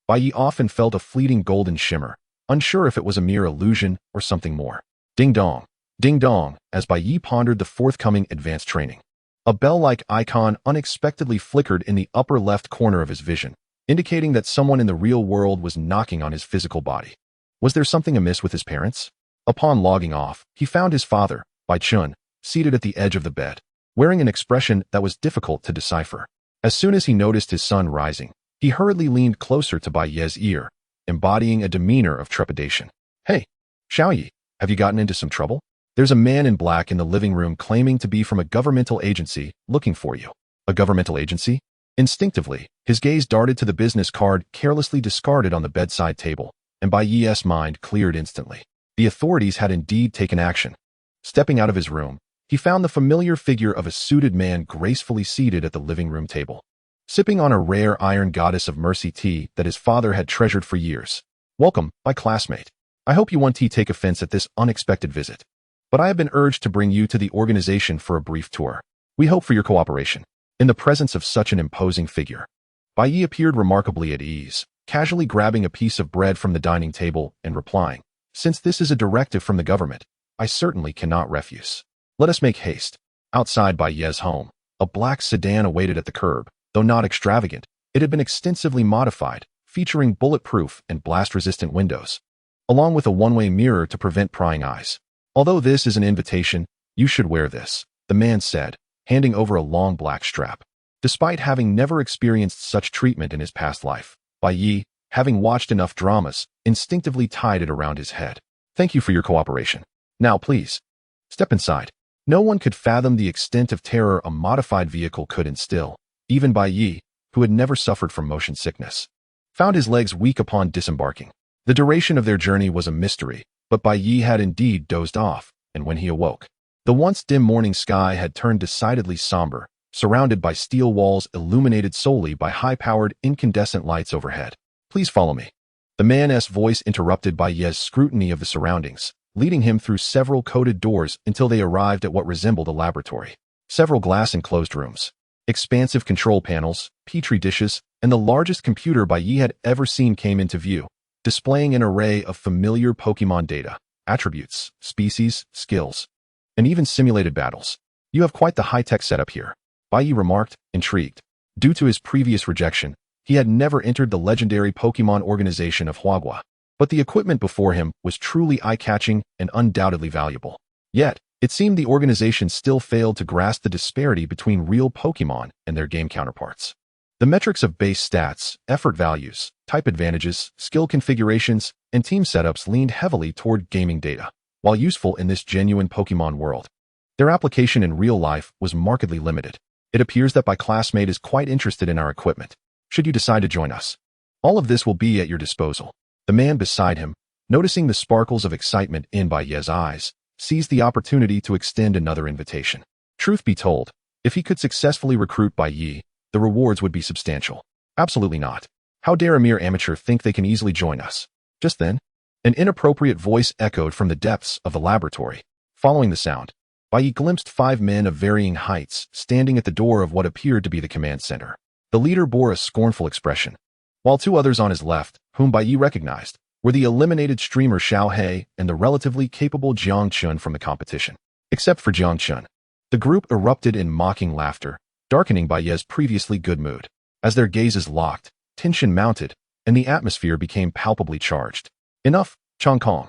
Bai Ye often felt a fleeting golden shimmer, unsure if it was a mere illusion or something more. Ding dong, as Bai Ye pondered the forthcoming advanced training. A bell-like icon unexpectedly flickered in the upper left corner of his vision, indicating that someone in the real world was knocking on his physical body. Was there something amiss with his parents? Upon logging off, he found his father, Bai Chun, seated at the edge of the bed, wearing an expression that was difficult to decipher. As soon as he noticed his son rising, he hurriedly leaned closer to Bai Ye's ear, embodying a demeanor of trepidation. Hey, Xiaoyi, have you gotten into some trouble? There's a man in black in the living room claiming to be from a governmental agency looking for you. A governmental agency? Instinctively, his gaze darted to the business card carelessly discarded on the bedside table, and Bai Ye's mind cleared instantly. The authorities had indeed taken action. Stepping out of his room, he found the familiar figure of a suited man gracefully seated at the living room table, sipping on a rare Iron Goddess of Mercy tea that his father had treasured for years. Welcome, my classmate. I hope you won't take offense at this unexpected visit, but I have been urged to bring you to the organization for a brief tour. We hope for your cooperation. In the presence of such an imposing figure, Bai Ye appeared remarkably at ease, casually grabbing a piece of bread from the dining table and replying, "Since this is a directive from the government, I certainly cannot refuse. Let us make haste." Outside Bai Ye's home, a black sedan awaited at the curb. Though not extravagant, it had been extensively modified, featuring bulletproof and blast-resistant windows, along with a one-way mirror to prevent prying eyes. "Although this is an invitation, you should wear this," the man said, handing over a long black strap. Despite having never experienced such treatment in his past life, Bai Ye, having watched enough dramas, instinctively tied it around his head. "Thank you for your cooperation. Now please, step inside." No one could fathom the extent of terror a modified vehicle could instill. Even Bai Ye, who had never suffered from motion sickness, found his legs weak upon disembarking. The duration of their journey was a mystery, but Bai Ye had indeed dozed off, and when he awoke, the once dim morning sky had turned decidedly somber, surrounded by steel walls illuminated solely by high-powered incandescent lights overhead. "Please follow me." The man's voice interrupted Bai Ye's scrutiny of the surroundings, leading him through several coded doors until they arrived at what resembled a laboratory. Several glass-enclosed rooms, Expansive control panels, petri dishes, and the largest computer Bai Ye had ever seen came into view, displaying an array of familiar Pokémon data, attributes, species, skills, and even simulated battles. You have quite the high-tech setup here, Bai Ye remarked, intrigued. Due to his previous rejection, he had never entered the legendary Pokémon organization of Huagua, but the equipment before him was truly eye-catching and undoubtedly valuable. Yet, it seemed the organization still failed to grasp the disparity between real Pokémon and their game counterparts. The metrics of base stats, effort values, type advantages, skill configurations, and team setups leaned heavily toward gaming data. While useful in this genuine Pokémon world, their application in real life was markedly limited. It appears that my classmate is quite interested in our equipment. Should you decide to join us, all of this will be at your disposal. The man beside him, noticing the sparkles of excitement in Bai Ye's eyes, seized the opportunity to extend another invitation. Truth be told, if he could successfully recruit Bai Ye, the rewards would be substantial. Absolutely not. How dare a mere amateur think they can easily join us? Just then, an inappropriate voice echoed from the depths of the laboratory. Following the sound, Bai Ye glimpsed 5 men of varying heights standing at the door of what appeared to be the command center. The leader bore a scornful expression, while 2 others on his left, whom Bai Ye recognized, were the eliminated streamer Hehe and the relatively capable Jiang Chun from the competition. Except for Jiang Chun, the group erupted in mocking laughter, darkening Bai Ye's previously good mood. As their gazes locked, tension mounted, and the atmosphere became palpably charged. Enough, Chong Kong.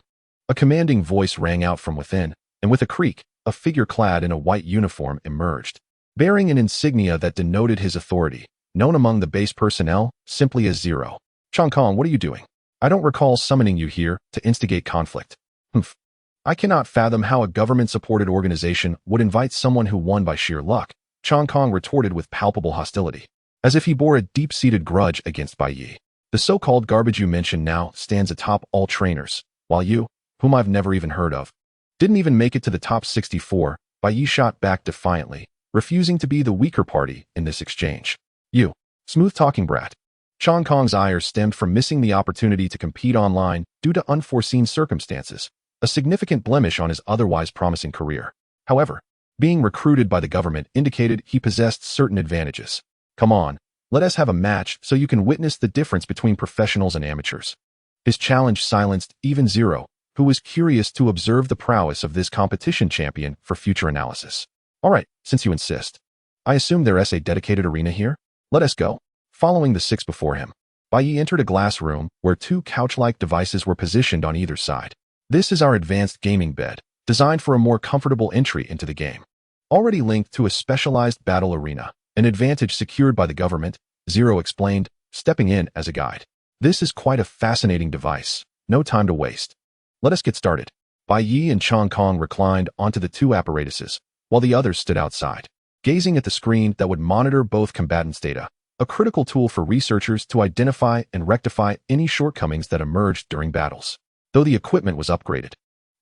A commanding voice rang out from within, and with a creak, a figure clad in a white uniform emerged, bearing an insignia that denoted his authority, known among the base personnel simply as Zero. Chong Kong, what are you doing? I don't recall summoning you here to instigate conflict. Humph. I cannot fathom how a government-supported organization would invite someone who won by sheer luck, Chong Kong retorted with palpable hostility, as if he bore a deep-seated grudge against Bai Ye. The so-called garbage you mention now stands atop all trainers, while you, whom I've never even heard of, didn't even make it to the top 64, Bai Ye shot back defiantly, refusing to be the weaker party in this exchange. You, smooth-talking brat. Chong Kong's ire stemmed from missing the opportunity to compete online due to unforeseen circumstances, a significant blemish on his otherwise promising career. However, being recruited by the government indicated he possessed certain advantages. Come on, let us have a match so you can witness the difference between professionals and amateurs. His challenge silenced even Zero, who was curious to observe the prowess of this competition champion for future analysis. All right, since you insist. I assume there's a dedicated arena here? Let us go. Following the 6 before him, Bai Ye entered a glass room where 2 couch-like devices were positioned on either side. This is our advanced gaming bed, designed for a more comfortable entry into the game. Already linked to a specialized battle arena, an advantage secured by the government, Zero explained, stepping in as a guide. This is quite a fascinating device. No time to waste. Let us get started. Bai Ye and Chong Kong reclined onto the 2 apparatuses, while the others stood outside, gazing at the screen that would monitor both combatants' data, a critical tool for researchers to identify and rectify any shortcomings that emerged during battles. Though the equipment was upgraded,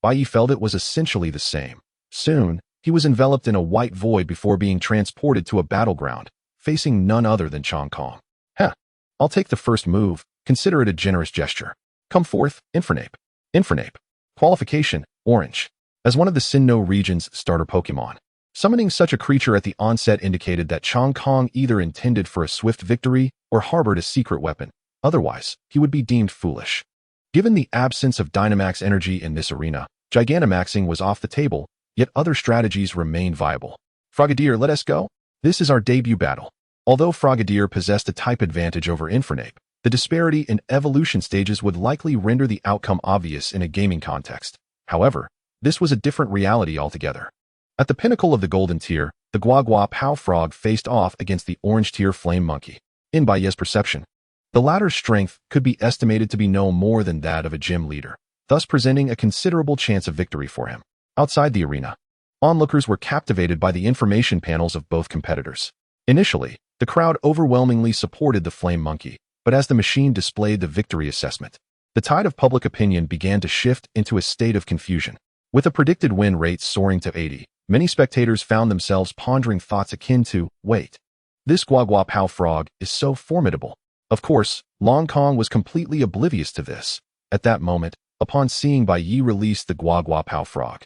Bai Ye felt it was essentially the same. Soon, he was enveloped in a white void before being transported to a battleground, facing none other than Chong Kong. Heh, I'll take the first move, consider it a generous gesture. Come forth, Infernape. Infernape. Qualification, Orange. As one of the Sinnoh region's starter Pokémon, summoning such a creature at the onset indicated that Chong Kong either intended for a swift victory or harbored a secret weapon. Otherwise, he would be deemed foolish. Given the absence of Dynamax energy in this arena, Gigantamaxing was off the table, yet other strategies remained viable. Frogadier, let us go. This is our debut battle. Although Frogadier possessed a type advantage over Infernape, the disparity in evolution stages would likely render the outcome obvious in a gaming context. However, this was a different reality altogether. At the pinnacle of the golden tier, the Guagua Pow Frog faced off against the orange tier Flame Monkey. In Bai Ye's perception, the latter's strength could be estimated to be no more than that of a gym leader, thus presenting a considerable chance of victory for him. Outside the arena, onlookers were captivated by the information panels of both competitors. Initially, the crowd overwhelmingly supported the Flame Monkey, but as the machine displayed the victory assessment, the tide of public opinion began to shift into a state of confusion. With a predicted win rate soaring to 80, many spectators found themselves pondering thoughts akin to, wait, this Guagua Pow Frog is so formidable. Of course, Long Kong was completely oblivious to this. At that moment, upon seeing Bai Ye release the Guagua Pow Frog,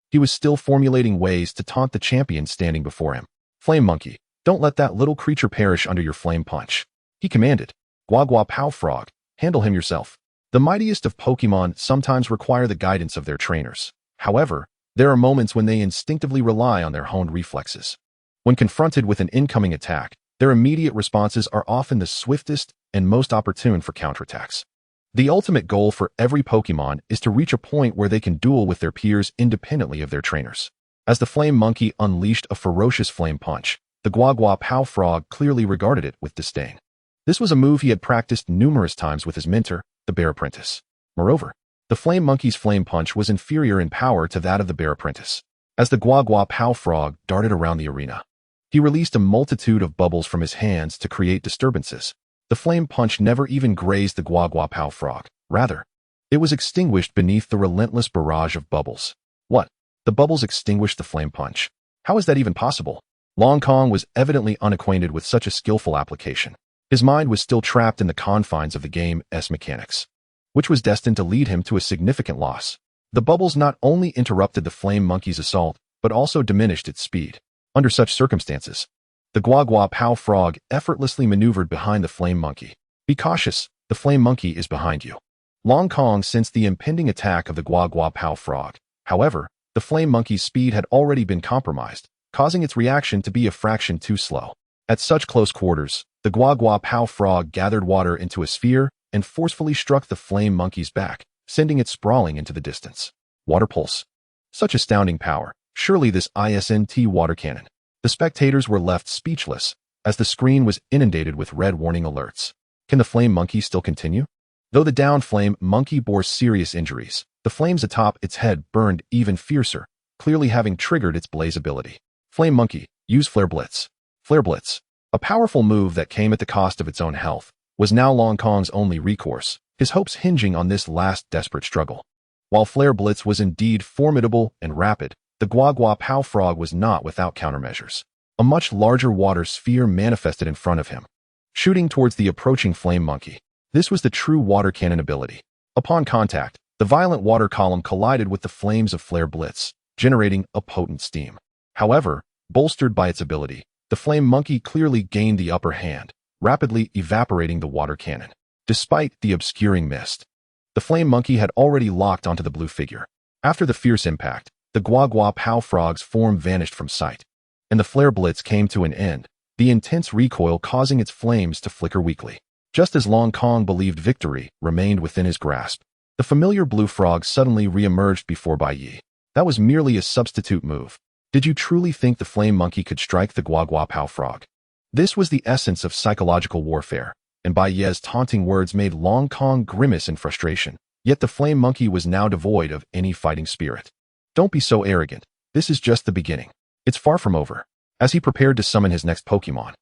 he was still formulating ways to taunt the champion standing before him. Flame Monkey, Don't let that little creature perish under your flame punch. He commanded. Guagua Pow Frog, handle him yourself. The mightiest of Pokémon sometimes require the guidance of their trainers. However, there are moments when they instinctively rely on their honed reflexes. When confronted with an incoming attack, their immediate responses are often the swiftest and most opportune for counterattacks. The ultimate goal for every Pokémon is to reach a point where they can duel with their peers independently of their trainers. As the Flame Monkey unleashed a ferocious flame punch, the Guagua Pow Frog clearly regarded it with disdain. This was a move he had practiced numerous times with his mentor, the Bear Apprentice. Moreover, the Flame Monkey's flame punch was inferior in power to that of the Bear Apprentice. As the Guagua Pow Frog darted around the arena, he released a multitude of bubbles from his hands to create disturbances. The flame punch never even grazed the Guagua Pow Frog. Rather, it was extinguished beneath the relentless barrage of bubbles. What? The bubbles extinguished the flame punch? How is that even possible? Long Kong was evidently unacquainted with such a skillful application. His mind was still trapped in the confines of the game's mechanics, which was destined to lead him to a significant loss. The bubbles not only interrupted the Flame Monkey's assault, but also diminished its speed. Under such circumstances, the Guagua Pow Frog effortlessly maneuvered behind the Flame Monkey. Be cautious, the Flame Monkey is behind you. Long Kong sensed the impending attack of the Guagua Pow Frog. However, the Flame Monkey's speed had already been compromised, causing its reaction to be a fraction too slow. At such close quarters, the Guagua Pow Frog gathered water into a sphere and forcefully struck the Flame Monkey's back, sending it sprawling into the distance. Water pulse. Such astounding power. Surely this isn't water cannon. The spectators were left speechless, as the screen was inundated with red warning alerts. Can the Flame Monkey still continue? Though the downed Flame Monkey bore serious injuries, the flames atop its head burned even fiercer, clearly having triggered its blaze ability. Flame Monkey, use Flare Blitz. Flare Blitz, a powerful move that came at the cost of its own health, was now Long Kong's only recourse, his hopes hinging on this last desperate struggle. While Flare Blitz was indeed formidable and rapid, the Guagua Pow Frog was not without countermeasures. A much larger water sphere manifested in front of him, shooting towards the approaching Flame Monkey. This was the true water cannon ability. Upon contact, the violent water column collided with the flames of Flare Blitz, generating a potent steam. However, bolstered by its ability, the Flame Monkey clearly gained the upper hand, rapidly evaporating the water cannon. Despite the obscuring mist, the Flame Monkey had already locked onto the blue figure. After the fierce impact, the Guagua Pow Frog's form vanished from sight, and the Flare Blitz came to an end, the intense recoil causing its flames to flicker weakly. Just as Long Kong believed victory remained within his grasp, the familiar blue frog suddenly re-emerged before Bai Ye. That was merely a substitute move. Did you truly think the Flame Monkey could strike the Guagua Pow Frog? This was the essence of psychological warfare, and Bai Ye's taunting words made Long Kong grimace in frustration. Yet the Flame Monkey was now devoid of any fighting spirit. Don't be so arrogant. This is just the beginning. It's far from over. As he prepared to summon his next Pokémon,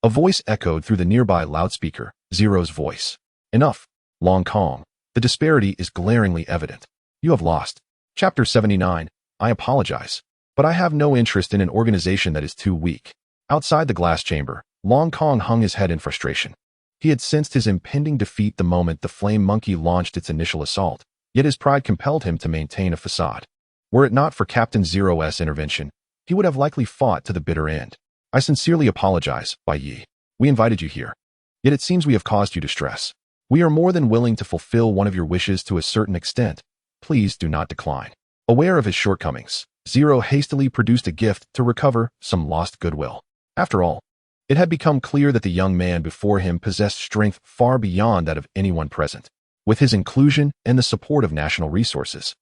a voice echoed through the nearby loudspeaker, Zero's voice. Enough, Long Kong. The disparity is glaringly evident. You have lost. Chapter 79. I apologize, but I have no interest in an organization that is too weak. Outside the glass chamber, Long Kong hung his head in frustration. He had sensed his impending defeat the moment the Flame Monkey launched its initial assault, yet his pride compelled him to maintain a facade. Were it not for Captain Zero's intervention, he would have likely fought to the bitter end. I sincerely apologize, Bai Ye. We invited you here. Yet it seems we have caused you distress. We are more than willing to fulfill one of your wishes to a certain extent. Please do not decline. Aware of his shortcomings, Zero hastily produced a gift to recover some lost goodwill. After all, it had become clear that the young man before him possessed strength far beyond that of anyone present. With his inclusion and the support of national resources,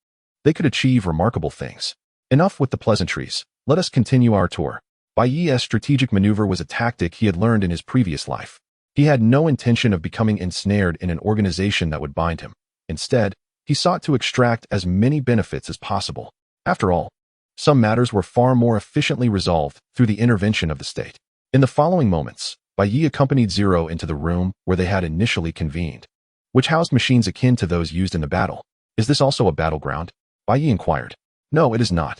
they could achieve remarkable things. Enough with the pleasantries. Let us continue our tour. Bai Ye's strategic maneuver was a tactic he had learned in his previous life. He had no intention of becoming ensnared in an organization that would bind him. Instead, he sought to extract as many benefits as possible. After all, some matters were far more efficiently resolved through the intervention of the state. In the following moments, Bai Ye accompanied Zero into the room where they had initially convened, which housed machines akin to those used in the battle. Is this also a battleground? Bai Ye inquired. No, it is not.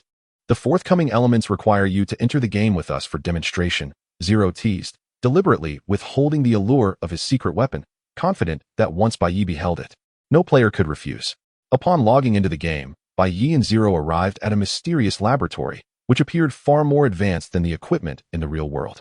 The forthcoming elements require you to enter the game with us for demonstration, Zero teased, deliberately withholding the allure of his secret weapon, confident that once Bai Ye beheld it, no player could refuse. Upon logging into the game, Bai Ye and Zero arrived at a mysterious laboratory, which appeared far more advanced than the equipment in the real world.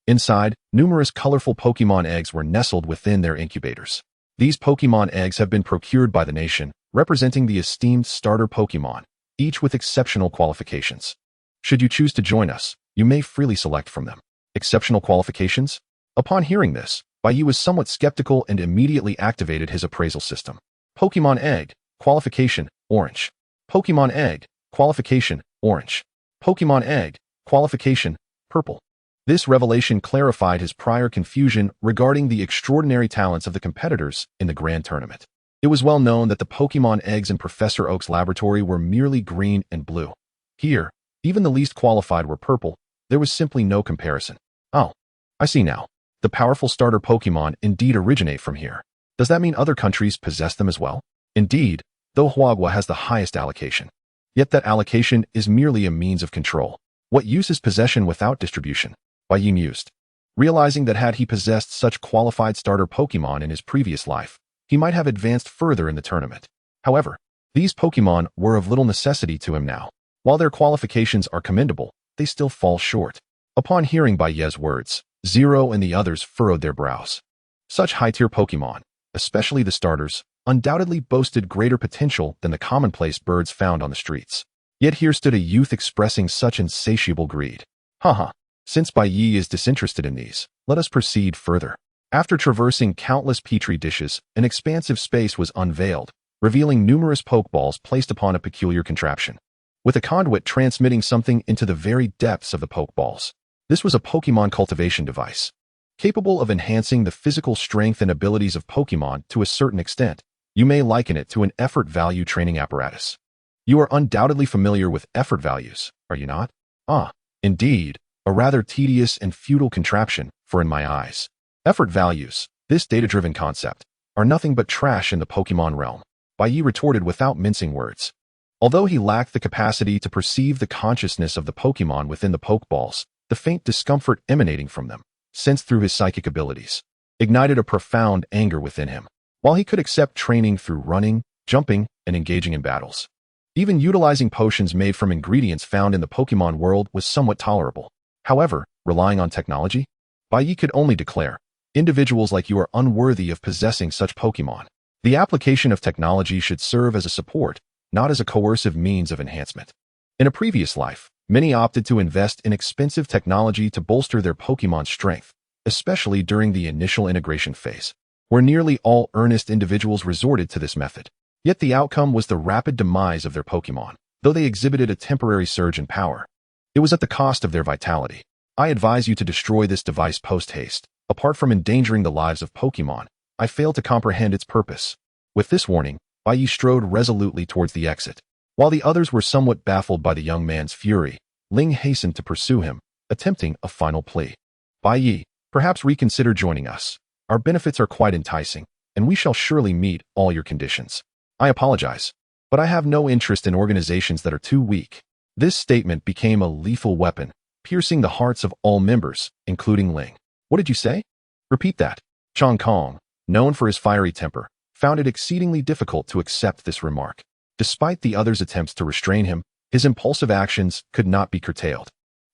Inside, numerous colorful Pokémon eggs were nestled within their incubators. These Pokémon eggs have been procured by the nation, representing the esteemed starter Pokémon, each with exceptional qualifications. Should you choose to join us, you may freely select from them. Exceptional qualifications? Upon hearing this, Bai Ye was somewhat skeptical and immediately activated his appraisal system. Pokémon Egg, Qualification, Orange. Pokémon Egg, Qualification, Orange. Pokémon Egg, Qualification, Purple. This revelation clarified his prior confusion regarding the extraordinary talents of the competitors in the Grand Tournament. It was well known that the Pokémon eggs in Professor Oak's laboratory were merely green and blue. Here, even the least qualified were purple. There was simply no comparison. Oh, I see now. The powerful starter Pokémon indeed originate from here. Does that mean other countries possess them as well? Indeed, though Huagua has the highest allocation. Yet that allocation is merely a means of control. What use is possession without distribution? Bai Ye mused, realizing that had he possessed such qualified starter Pokémon in his previous life, he might have advanced further in the tournament. However, these Pokémon were of little necessity to him now. While their qualifications are commendable, they still fall short. Upon hearing Bai Ye's words, Zero and the others furrowed their brows. Such high-tier Pokémon, especially the starters, undoubtedly boasted greater potential than the commonplace birds found on the streets. Yet here stood a youth expressing such insatiable greed. Haha. Since Bai Ye is disinterested in these, let us proceed further. After traversing countless petri dishes, an expansive space was unveiled, revealing numerous Pokeballs placed upon a peculiar contraption, with a conduit transmitting something into the very depths of the Pokeballs. This was a Pokemon cultivation device, capable of enhancing the physical strength and abilities of Pokemon to a certain extent. You may liken it to an effort value training apparatus. You are undoubtedly familiar with effort values, are you not? Ah, indeed. A rather tedious and futile contraption, for in my eyes, effort values, this data-driven concept, are nothing but trash in the Pokemon realm. Bai Ye retorted without mincing words. Although he lacked the capacity to perceive the consciousness of the Pokemon within the Pokeballs, the faint discomfort emanating from them, sensed through his psychic abilities, ignited a profound anger within him. While he could accept training through running, jumping, and engaging in battles, even utilizing potions made from ingredients found in the Pokemon world was somewhat tolerable. However, relying on technology, Bai Ye could only declare, individuals like you are unworthy of possessing such Pokemon. The application of technology should serve as a support, not as a coercive means of enhancement. In a previous life, many opted to invest in expensive technology to bolster their Pokemon strength, especially during the initial integration phase, where nearly all earnest individuals resorted to this method. Yet the outcome was the rapid demise of their Pokemon, though they exhibited a temporary surge in power. It was at the cost of their vitality. I advise you to destroy this device post-haste. Apart from endangering the lives of Pokemon, I fail to comprehend its purpose. With this warning, Bai Ye strode resolutely towards the exit. While the others were somewhat baffled by the young man's fury, Ling hastened to pursue him, attempting a final plea. Bai Ye, perhaps reconsider joining us. Our benefits are quite enticing, and we shall surely meet all your conditions. I apologize, but I have no interest in organizations that are too weak. This statement became a lethal weapon, piercing the hearts of all members, including Ling. What did you say? Repeat that. Chong Kong, known for his fiery temper, found it exceedingly difficult to accept this remark. Despite the others' attempts to restrain him, his impulsive actions could not be curtailed.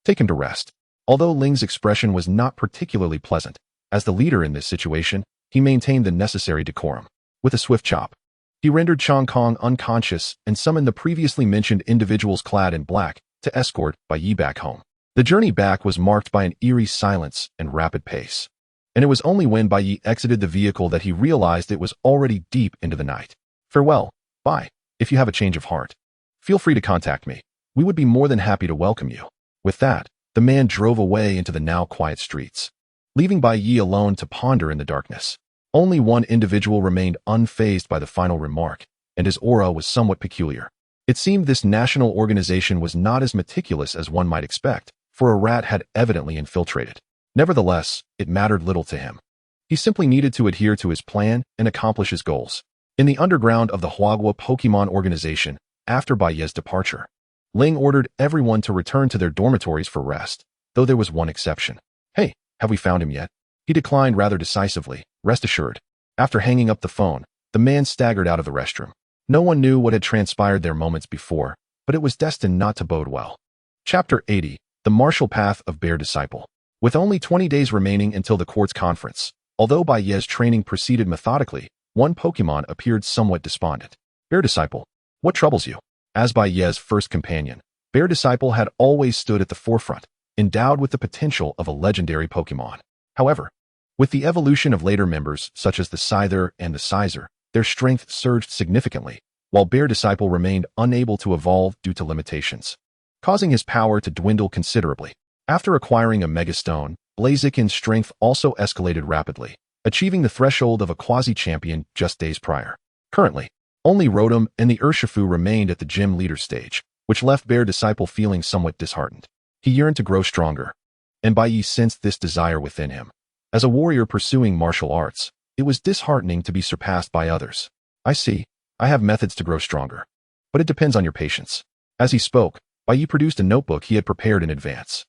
Take him to rest. Although Ling's expression was not particularly pleasant, as the leader in this situation, he maintained the necessary decorum. With a swift chop, he rendered Chong Kong unconscious and summoned the previously mentioned individuals clad in black to escort Bai Ye back home. The journey back was marked by an eerie silence and rapid pace, and it was only when Bai Ye exited the vehicle that he realized it was already deep into the night. Farewell, Bai. If you have a change of heart, feel free to contact me. We would be more than happy to welcome you. With that, the man drove away into the now quiet streets, leaving Bai Ye alone to ponder in the darkness. Only one individual remained unfazed by the final remark, and his aura was somewhat peculiar. It seemed this national organization was not as meticulous as one might expect, for a rat had evidently infiltrated. Nevertheless, it mattered little to him. He simply needed to adhere to his plan and accomplish his goals. In the underground of the Huagua Pokemon organization, after Bai Ye's departure, Ling ordered everyone to return to their dormitories for rest, though there was one exception. Hey, have we found him yet? He declined rather decisively, rest assured. After hanging up the phone, the man staggered out of the restroom. No one knew what had transpired there moments before, but it was destined not to bode well. Chapter 80, The Martial Path of Bear Disciple. With only 20 days remaining until the court's conference, although Bai Ye's training proceeded methodically, one Pokémon appeared somewhat despondent. Bear Disciple, what troubles you? As Bai Ye's first companion, Bear Disciple had always stood at the forefront, endowed with the potential of a legendary Pokémon. However, with the evolution of later members such as the Scyther and the Scizor, their strength surged significantly, while Bear Disciple remained unable to evolve due to limitations, causing his power to dwindle considerably. After acquiring a Mega Stone, Blaziken's strength also escalated rapidly, achieving the threshold of a quasi-champion just days prior. Currently, only Rotom and the Urshifu remained at the gym leader stage, which left Bear Disciple feeling somewhat disheartened. He yearned to grow stronger, and Bai Ye sensed this desire within him. As a warrior pursuing martial arts, it was disheartening to be surpassed by others. I see. I have methods to grow stronger. But it depends on your patience. As he spoke, Bai Ye produced a notebook he had prepared in advance.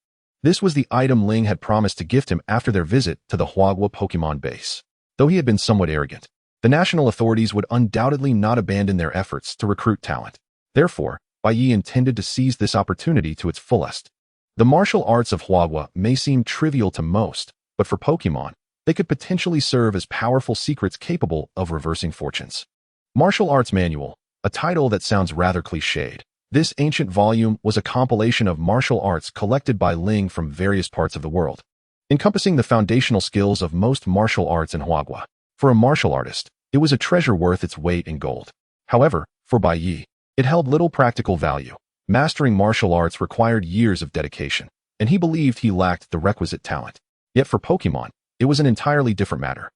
This was the item Ling had promised to gift him after their visit to the Huagua Pokemon base. Though he had been somewhat arrogant, the national authorities would undoubtedly not abandon their efforts to recruit talent. Therefore, Bai Ye intended to seize this opportunity to its fullest. The martial arts of Huagua may seem trivial to most, but for Pokemon, they could potentially serve as powerful secrets capable of reversing fortunes. Martial Arts Manual, a title that sounds rather cliched. This ancient volume was a compilation of martial arts collected by Ling from various parts of the world, encompassing the foundational skills of most martial arts in Huagua. For a martial artist, it was a treasure worth its weight in gold. However, for Bai Ye, it held little practical value. Mastering martial arts required years of dedication, and he believed he lacked the requisite talent. Yet for Pokemon, it was an entirely different matter.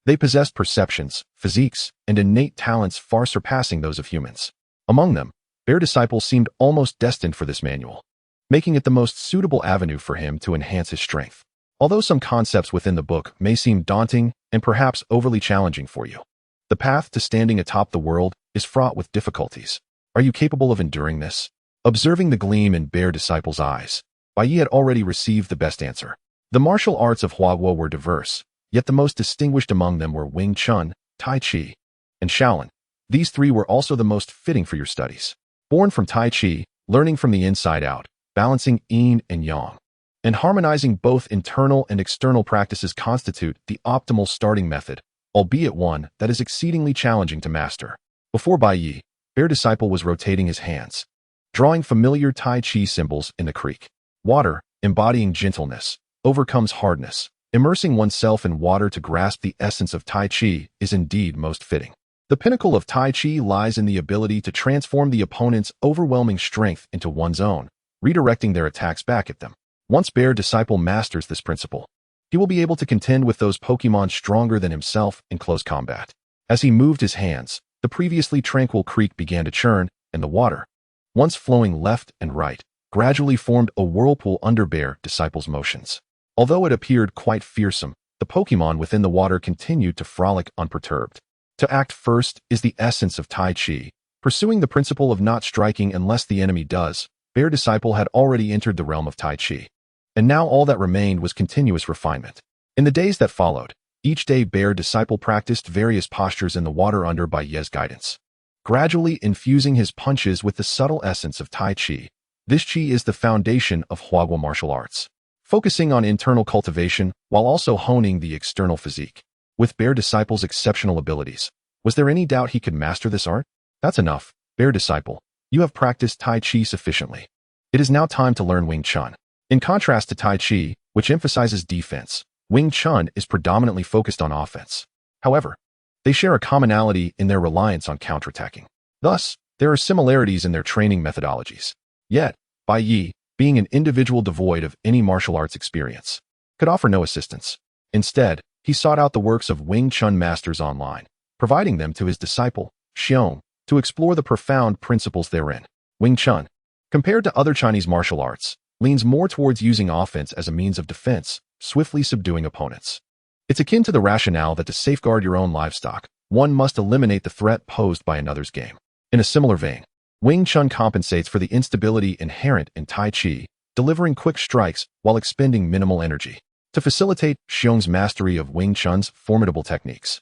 They possessed perceptions, physiques, and innate talents far surpassing those of humans. Among them, Bear Disciple seemed almost destined for this manual, making it the most suitable avenue for him to enhance his strength. Although some concepts within the book may seem daunting and perhaps overly challenging for you, the path to standing atop the world is fraught with difficulties. Are you capable of enduring this? Observing the gleam in Bear Disciple's eyes, Bai Ye had already received the best answer. The martial arts of Huagua were diverse, yet the most distinguished among them were Wing Chun, Tai Chi, and Shaolin. These three were also the most fitting for your studies. Born from Tai Chi, learning from the inside out, balancing yin and yang, and harmonizing both internal and external practices constitute the optimal starting method, albeit one that is exceedingly challenging to master. Before Bai Ye, Bear Disciple was rotating his hands, drawing familiar Tai Chi symbols in the creek. Water, embodying gentleness, overcomes hardness. Immersing oneself in water to grasp the essence of Tai Chi is indeed most fitting. The pinnacle of Tai Chi lies in the ability to transform the opponent's overwhelming strength into one's own, redirecting their attacks back at them. Once Bear Disciple masters this principle, he will be able to contend with those Pokemon stronger than himself in close combat. As he moved his hands, the previously tranquil creek began to churn, and the water, once flowing left and right, gradually formed a whirlpool under Bear Disciple's motions. Although it appeared quite fearsome, the Pokemon within the water continued to frolic unperturbed. To act first is the essence of Tai Chi, pursuing the principle of not striking unless the enemy does. Bear Disciple had already entered the realm of Tai Chi, and now all that remained was continuous refinement. In the days that followed, each day Bear Disciple practiced various postures in the water under Bai Ye's guidance, gradually infusing his punches with the subtle essence of Tai Chi. This Chi is the foundation of Huagua martial arts, focusing on internal cultivation while also honing the external physique. With Bear Disciple's exceptional abilities, was there any doubt he could master this art? That's enough, Bear Disciple. You have practiced Tai Chi sufficiently. It is now time to learn Wing Chun. In contrast to Tai Chi, which emphasizes defense, Wing Chun is predominantly focused on offense. However, they share a commonality in their reliance on counterattacking. Thus, there are similarities in their training methodologies. Yet, Bai Ye, being an individual devoid of any martial arts experience, could offer no assistance. Instead, he sought out the works of Wing Chun masters online, providing them to his disciple, Xiong, to explore the profound principles therein. Wing Chun, compared to other Chinese martial arts, leans more towards using offense as a means of defense, swiftly subduing opponents. It's akin to the rationale that to safeguard your own livestock, one must eliminate the threat posed by another's game. In a similar vein, Wing Chun compensates for the instability inherent in Tai Chi, delivering quick strikes while expending minimal energy. To facilitate Xiong's mastery of Wing Chun's formidable techniques,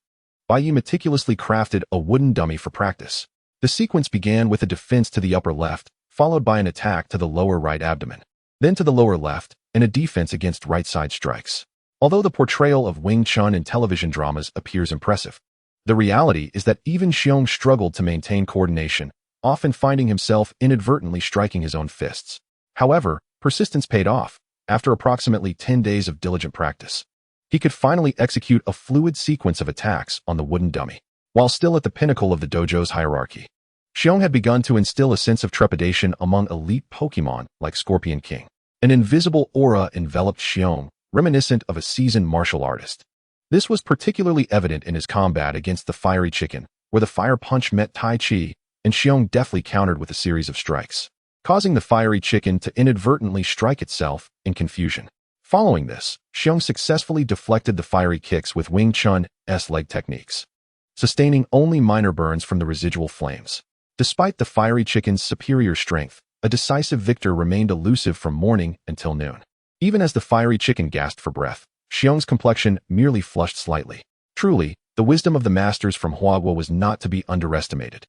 Bai Ye meticulously crafted a wooden dummy for practice. The sequence began with a defense to the upper left, followed by an attack to the lower right abdomen. Then to the lower left, and a defense against right-side strikes. Although the portrayal of Wing Chun in television dramas appears impressive, the reality is that even Xiong struggled to maintain coordination, often finding himself inadvertently striking his own fists. However, persistence paid off. After approximately 10 days of diligent practice, he could finally execute a fluid sequence of attacks on the wooden dummy. While still at the pinnacle of the dojo's hierarchy, Xiong had begun to instill a sense of trepidation among elite Pokémon like Scorpion King. An invisible aura enveloped Xiong, reminiscent of a seasoned martial artist. This was particularly evident in his combat against the fiery chicken, where the fire punch met Tai Chi, and Xiong deftly countered with a series of strikes, causing the fiery chicken to inadvertently strike itself in confusion. Following this, Xiong successfully deflected the fiery kicks with Wing Chun's leg techniques, sustaining only minor burns from the residual flames. Despite the fiery chicken's superior strength, a decisive victor remained elusive from morning until noon. Even as the fiery chicken gasped for breath, Xiong's complexion merely flushed slightly. Truly, the wisdom of the masters from Huagua was not to be underestimated.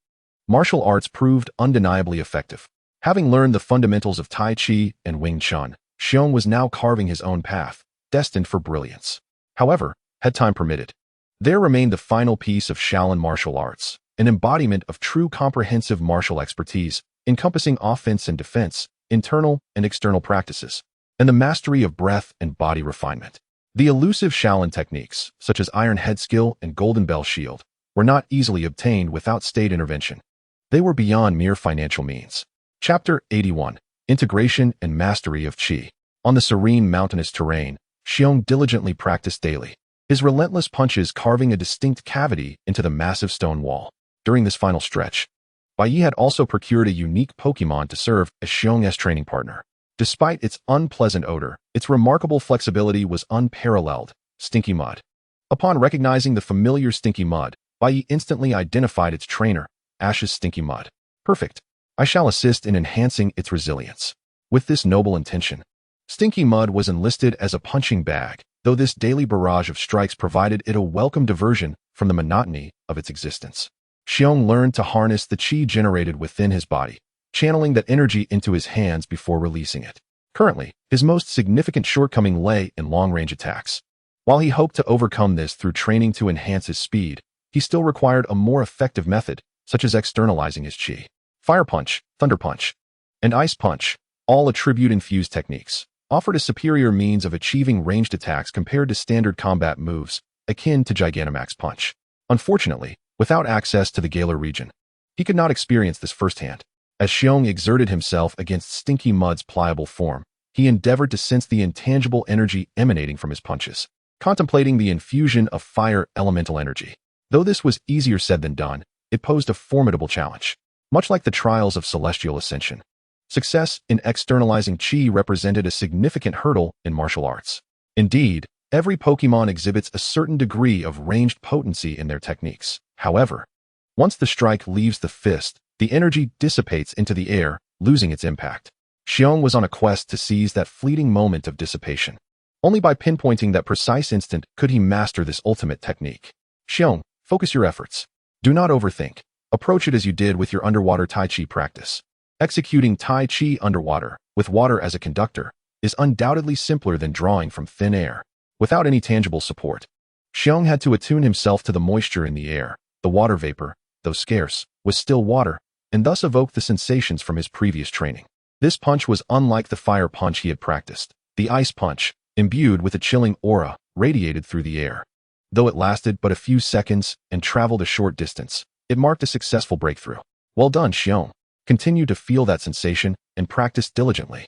Martial arts proved undeniably effective. Having learned the fundamentals of Tai Chi and Wing Chun, Xiong was now carving his own path, destined for brilliance. However, had time permitted, there remained the final piece of Shaolin martial arts, an embodiment of true comprehensive martial expertise, encompassing offense and defense, internal and external practices, and the mastery of breath and body refinement. The elusive Shaolin techniques, such as Iron Head Skill and Golden Bell Shield, were not easily obtained without state intervention. They were beyond mere financial means. Chapter 81. Integration and Mastery of Qi. On the serene mountainous terrain, Xiong diligently practiced daily, his relentless punches carving a distinct cavity into the massive stone wall. During this final stretch, Bai Ye had also procured a unique Pokémon to serve as Xiong's training partner. Despite its unpleasant odor, its remarkable flexibility was unparalleled. Stinky Mud. Upon recognizing the familiar Stinky Mud, Bai Ye instantly identified its trainer, Ash's Stinky Mud. Perfect. I shall assist in enhancing its resilience. With this noble intention, Stinky Mud was enlisted as a punching bag, though this daily barrage of strikes provided it a welcome diversion from the monotony of its existence. Xiong learned to harness the qi generated within his body, channeling that energy into his hands before releasing it. Currently, his most significant shortcoming lay in long-range attacks. While he hoped to overcome this through training to enhance his speed, he still required a more effective method, such as externalizing his qi. Fire Punch, Thunder Punch, and Ice Punch, all attribute-infused techniques, offered a superior means of achieving ranged attacks compared to standard combat moves, akin to Gigantamax Punch. Unfortunately, without access to the Galar region, he could not experience this firsthand. As Xiong exerted himself against Stinky Mud's pliable form, he endeavored to sense the intangible energy emanating from his punches, contemplating the infusion of fire elemental energy. Though this was easier said than done, it posed a formidable challenge. Much like the trials of celestial ascension, success in externalizing qi represented a significant hurdle in martial arts. Indeed, every Pokémon exhibits a certain degree of ranged potency in their techniques. However, once the strike leaves the fist, the energy dissipates into the air, losing its impact. Xiong was on a quest to seize that fleeting moment of dissipation. Only by pinpointing that precise instant could he master this ultimate technique. Xiong, focus your efforts. Do not overthink. Approach it as you did with your underwater Tai Chi practice. Executing Tai Chi underwater, with water as a conductor, is undoubtedly simpler than drawing from thin air. Without any tangible support, Xiong had to attune himself to the moisture in the air. The water vapor, though scarce, was still water, and thus evoked the sensations from his previous training. This punch was unlike the fire punch he had practiced. The ice punch, imbued with a chilling aura, radiated through the air. Though it lasted but a few seconds and traveled a short distance, it marked a successful breakthrough. Well done, Xiong. Continue to feel that sensation and practice diligently.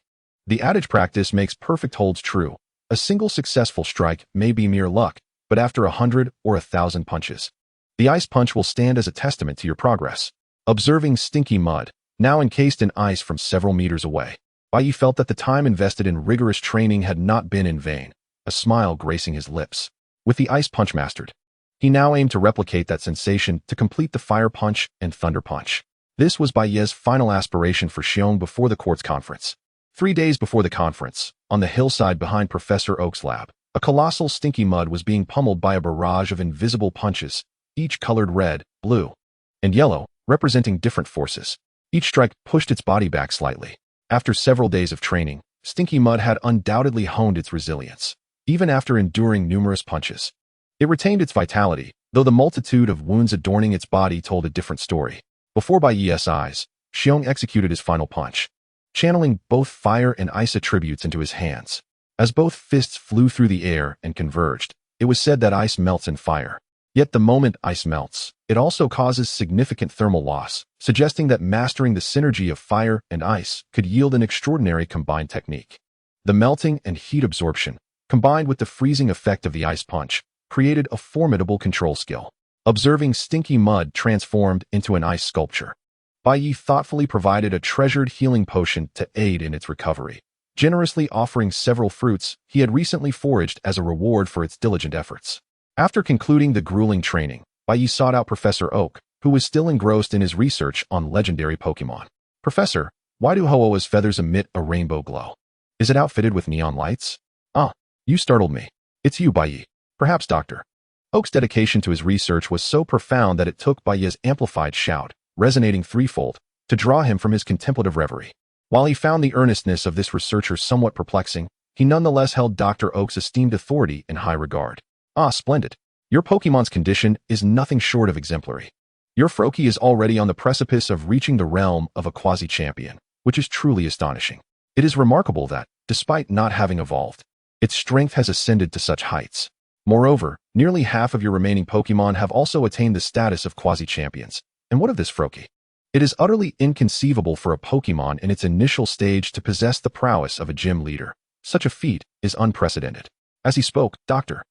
The adage practice makes perfect holds true. A single successful strike may be mere luck, but after 100 or 1,000 punches, the ice punch will stand as a testament to your progress. Observing Stinky Mud, now encased in ice from several meters away, Bai Ye felt that the time invested in rigorous training had not been in vain, a smile gracing his lips. With the ice punch mastered, he now aimed to replicate that sensation to complete the fire punch and thunder punch. This was Bai Ye's final aspiration for Xiong before the court's conference. 3 days before the conference, on the hillside behind Professor Oak's lab, a colossal Stinky Mud was being pummeled by a barrage of invisible punches, each colored red, blue, and yellow, representing different forces. Each strike pushed its body back slightly. After several days of training, Stinky Mud had undoubtedly honed its resilience. Even after enduring numerous punches, it retained its vitality, though the multitude of wounds adorning its body told a different story. Before Bai Ye's eyes, Xiong executed his final punch, channeling both fire and ice attributes into his hands. As both fists flew through the air and converged, it was said that ice melts in fire. Yet the moment ice melts, it also causes significant thermal loss, suggesting that mastering the synergy of fire and ice could yield an extraordinary combined technique. The melting and heat absorption, combined with the freezing effect of the ice punch, created a formidable control skill. Observing Stinky Mud transformed into an ice sculpture, Bai Ye thoughtfully provided a treasured healing potion to aid in its recovery, generously offering several fruits he had recently foraged as a reward for its diligent efforts. After concluding the grueling training, Bai Ye sought out Professor Oak, who was still engrossed in his research on legendary Pokémon. "Professor, why do Ho-Oh's feathers emit a rainbow glow? Is it outfitted with neon lights?" "Ah, you startled me. It's you, Bai Ye." "Perhaps, Doctor." Oak's dedication to his research was so profound that it took Bai Ye's amplified shout, resonating threefold, to draw him from his contemplative reverie. While he found the earnestness of this researcher somewhat perplexing, he nonetheless held Dr. Oak's esteemed authority in high regard. "Ah, splendid. Your Pokémon's condition is nothing short of exemplary. Your Froakie is already on the precipice of reaching the realm of a quasi-champion, which is truly astonishing. It is remarkable that, despite not having evolved, its strength has ascended to such heights. Moreover, nearly half of your remaining Pokémon have also attained the status of quasi-champions. And what of this Froakie? It is utterly inconceivable for a Pokémon in its initial stage to possess the prowess of a gym leader. Such a feat is unprecedented." As he spoke, Dr.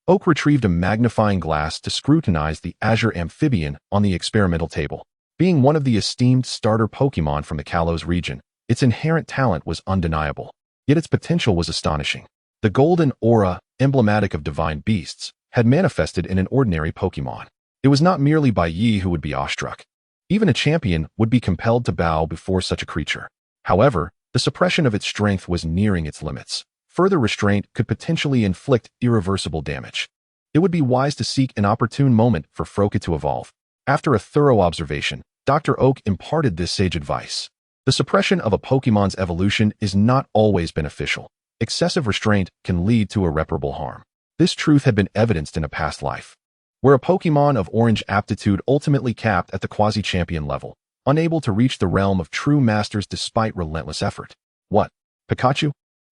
Oak retrieved a magnifying glass to scrutinize the azure amphibian on the experimental table. Being one of the esteemed starter Pokémon from the Kalos region, its inherent talent was undeniable, yet its potential was astonishing. The golden aura, emblematic of divine beasts, had manifested in an ordinary Pokémon. It was not merely Bai Ye who would be awestruck. Even a champion would be compelled to bow before such a creature. However, the suppression of its strength was nearing its limits. Further restraint could potentially inflict irreversible damage. It would be wise to seek an opportune moment for Froakie to evolve. After a thorough observation, Dr. Oak imparted this sage advice. The suppression of a Pokémon's evolution is not always beneficial. Excessive restraint can lead to irreparable harm. This truth had been evidenced in a past life, where a Pokémon of orange aptitude ultimately capped at the quasi-champion level, unable to reach the realm of true masters despite relentless effort. What? Pikachu?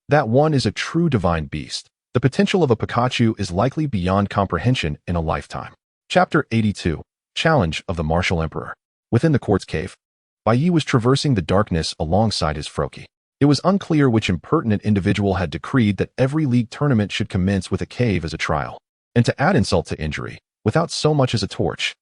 That one is a true divine beast. The potential of a Pikachu is likely beyond comprehension in a lifetime. Chapter 82, Challenge of the Martial Emperor. Within the quartz cave, Bai Ye was traversing the darkness alongside his Froakie. It was unclear which impertinent individual had decreed that every league tournament should commence with a cave as a trial, and to add insult to injury, without so much as a torch.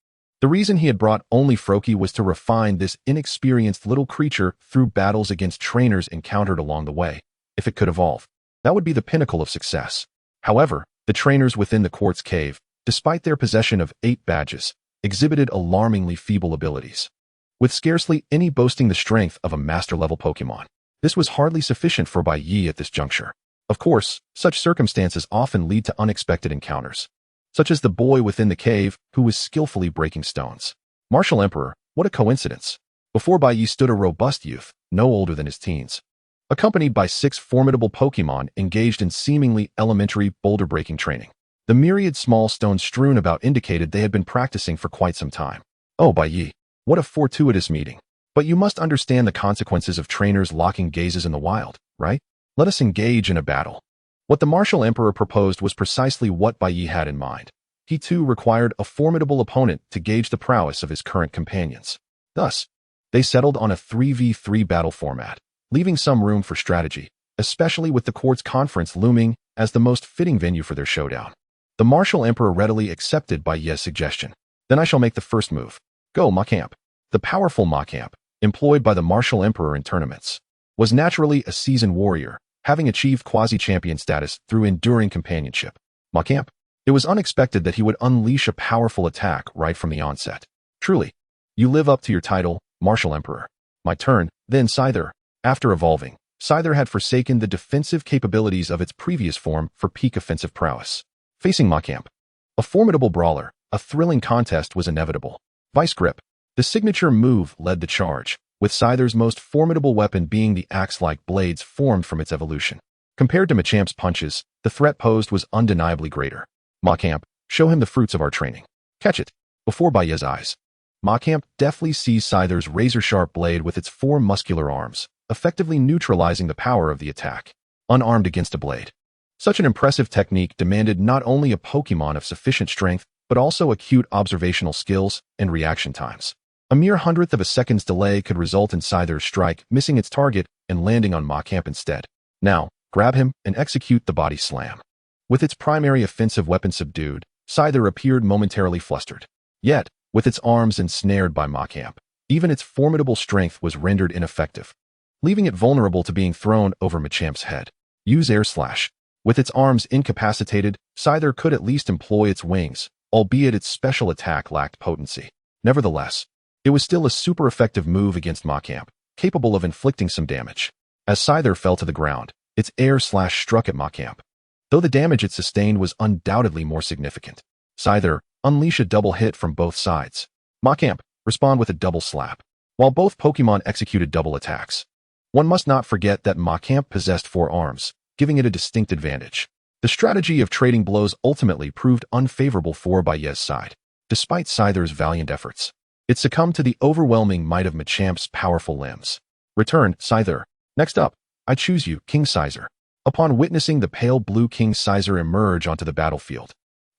The reason he had brought only Froakie was to refine this inexperienced little creature through battles against trainers encountered along the way. If it could evolve, that would be the pinnacle of success. However, the trainers within the quartz cave, despite their possession of 8 badges, exhibited alarmingly feeble abilities, with scarcely any boasting the strength of a master-level Pokémon. This was hardly sufficient for Bai Ye at this juncture. Of course, such circumstances often lead to unexpected encounters, such as the boy within the cave who was skillfully breaking stones. Martial Emperor, what a coincidence. Before Bai Ye stood a robust youth, no older than his teens, accompanied by 6 formidable Pokémon engaged in seemingly elementary boulder-breaking training. The myriad small stones strewn about indicated they had been practicing for quite some time. Oh, Bai Ye, what a fortuitous meeting. But you must understand the consequences of trainers locking gazes in the wild, right? Let us engage in a battle. What the Martial Emperor proposed was precisely what Bai Ye had in mind. He too required a formidable opponent to gauge the prowess of his current companions. Thus, they settled on a 3v3 battle format, leaving some room for strategy, especially with the Quartz Conference looming as the most fitting venue for their showdown. The Martial Emperor readily accepted Bai Ye's suggestion. Then I shall make the first move. Go, Macamp. The powerful Macamp, employed by the Martial Emperor in tournaments, was naturally a seasoned warrior, having achieved quasi-champion status through enduring companionship. Macamp, it was unexpected that he would unleash a powerful attack right from the onset. Truly, you live up to your title, Martial Emperor. My turn, then Scyther. After evolving, Scyther had forsaken the defensive capabilities of its previous form for peak offensive prowess. Facing Macamp, a formidable brawler, a thrilling contest was inevitable. Vice Grip, the signature move, led the charge, with Scyther's most formidable weapon being the axe-like blades formed from its evolution. Compared to Machamp's punches, the threat posed was undeniably greater. Machamp, show him the fruits of our training. Catch it. Before Bai Ye's eyes, Machamp deftly seized Scyther's razor-sharp blade with its 4 muscular arms, effectively neutralizing the power of the attack, unarmed against a blade. Such an impressive technique demanded not only a Pokémon of sufficient strength, but also acute observational skills and reaction times. A mere hundredth of a second's delay could result in Scyther's strike missing its target and landing on Machamp instead. Now, grab him and execute the body slam. With its primary offensive weapon subdued, Scyther appeared momentarily flustered. Yet, with its arms ensnared by Machamp, even its formidable strength was rendered ineffective, leaving it vulnerable to being thrown over Machamp's head. Use Air Slash. With its arms incapacitated, Scyther could at least employ its wings, albeit its special attack lacked potency. Nevertheless, it was still a super effective move against Machamp, capable of inflicting some damage. As Scyther fell to the ground, its Air Slash struck at Machamp. Though the damage it sustained was undoubtedly more significant. Scyther, unleash a double hit from both sides. Machamp, respond with a double slap. While both Pokémon executed double attacks, one must not forget that Machamp possessed 4 arms, giving it a distinct advantage. The strategy of trading blows ultimately proved unfavorable for Bai Ye's side. Despite Scyther's valiant efforts, it succumbed to the overwhelming might of Machamp's powerful limbs. Return, Scyther. Next up, I choose you, King Scyther. Upon witnessing the pale blue King Scyther emerge onto the battlefield,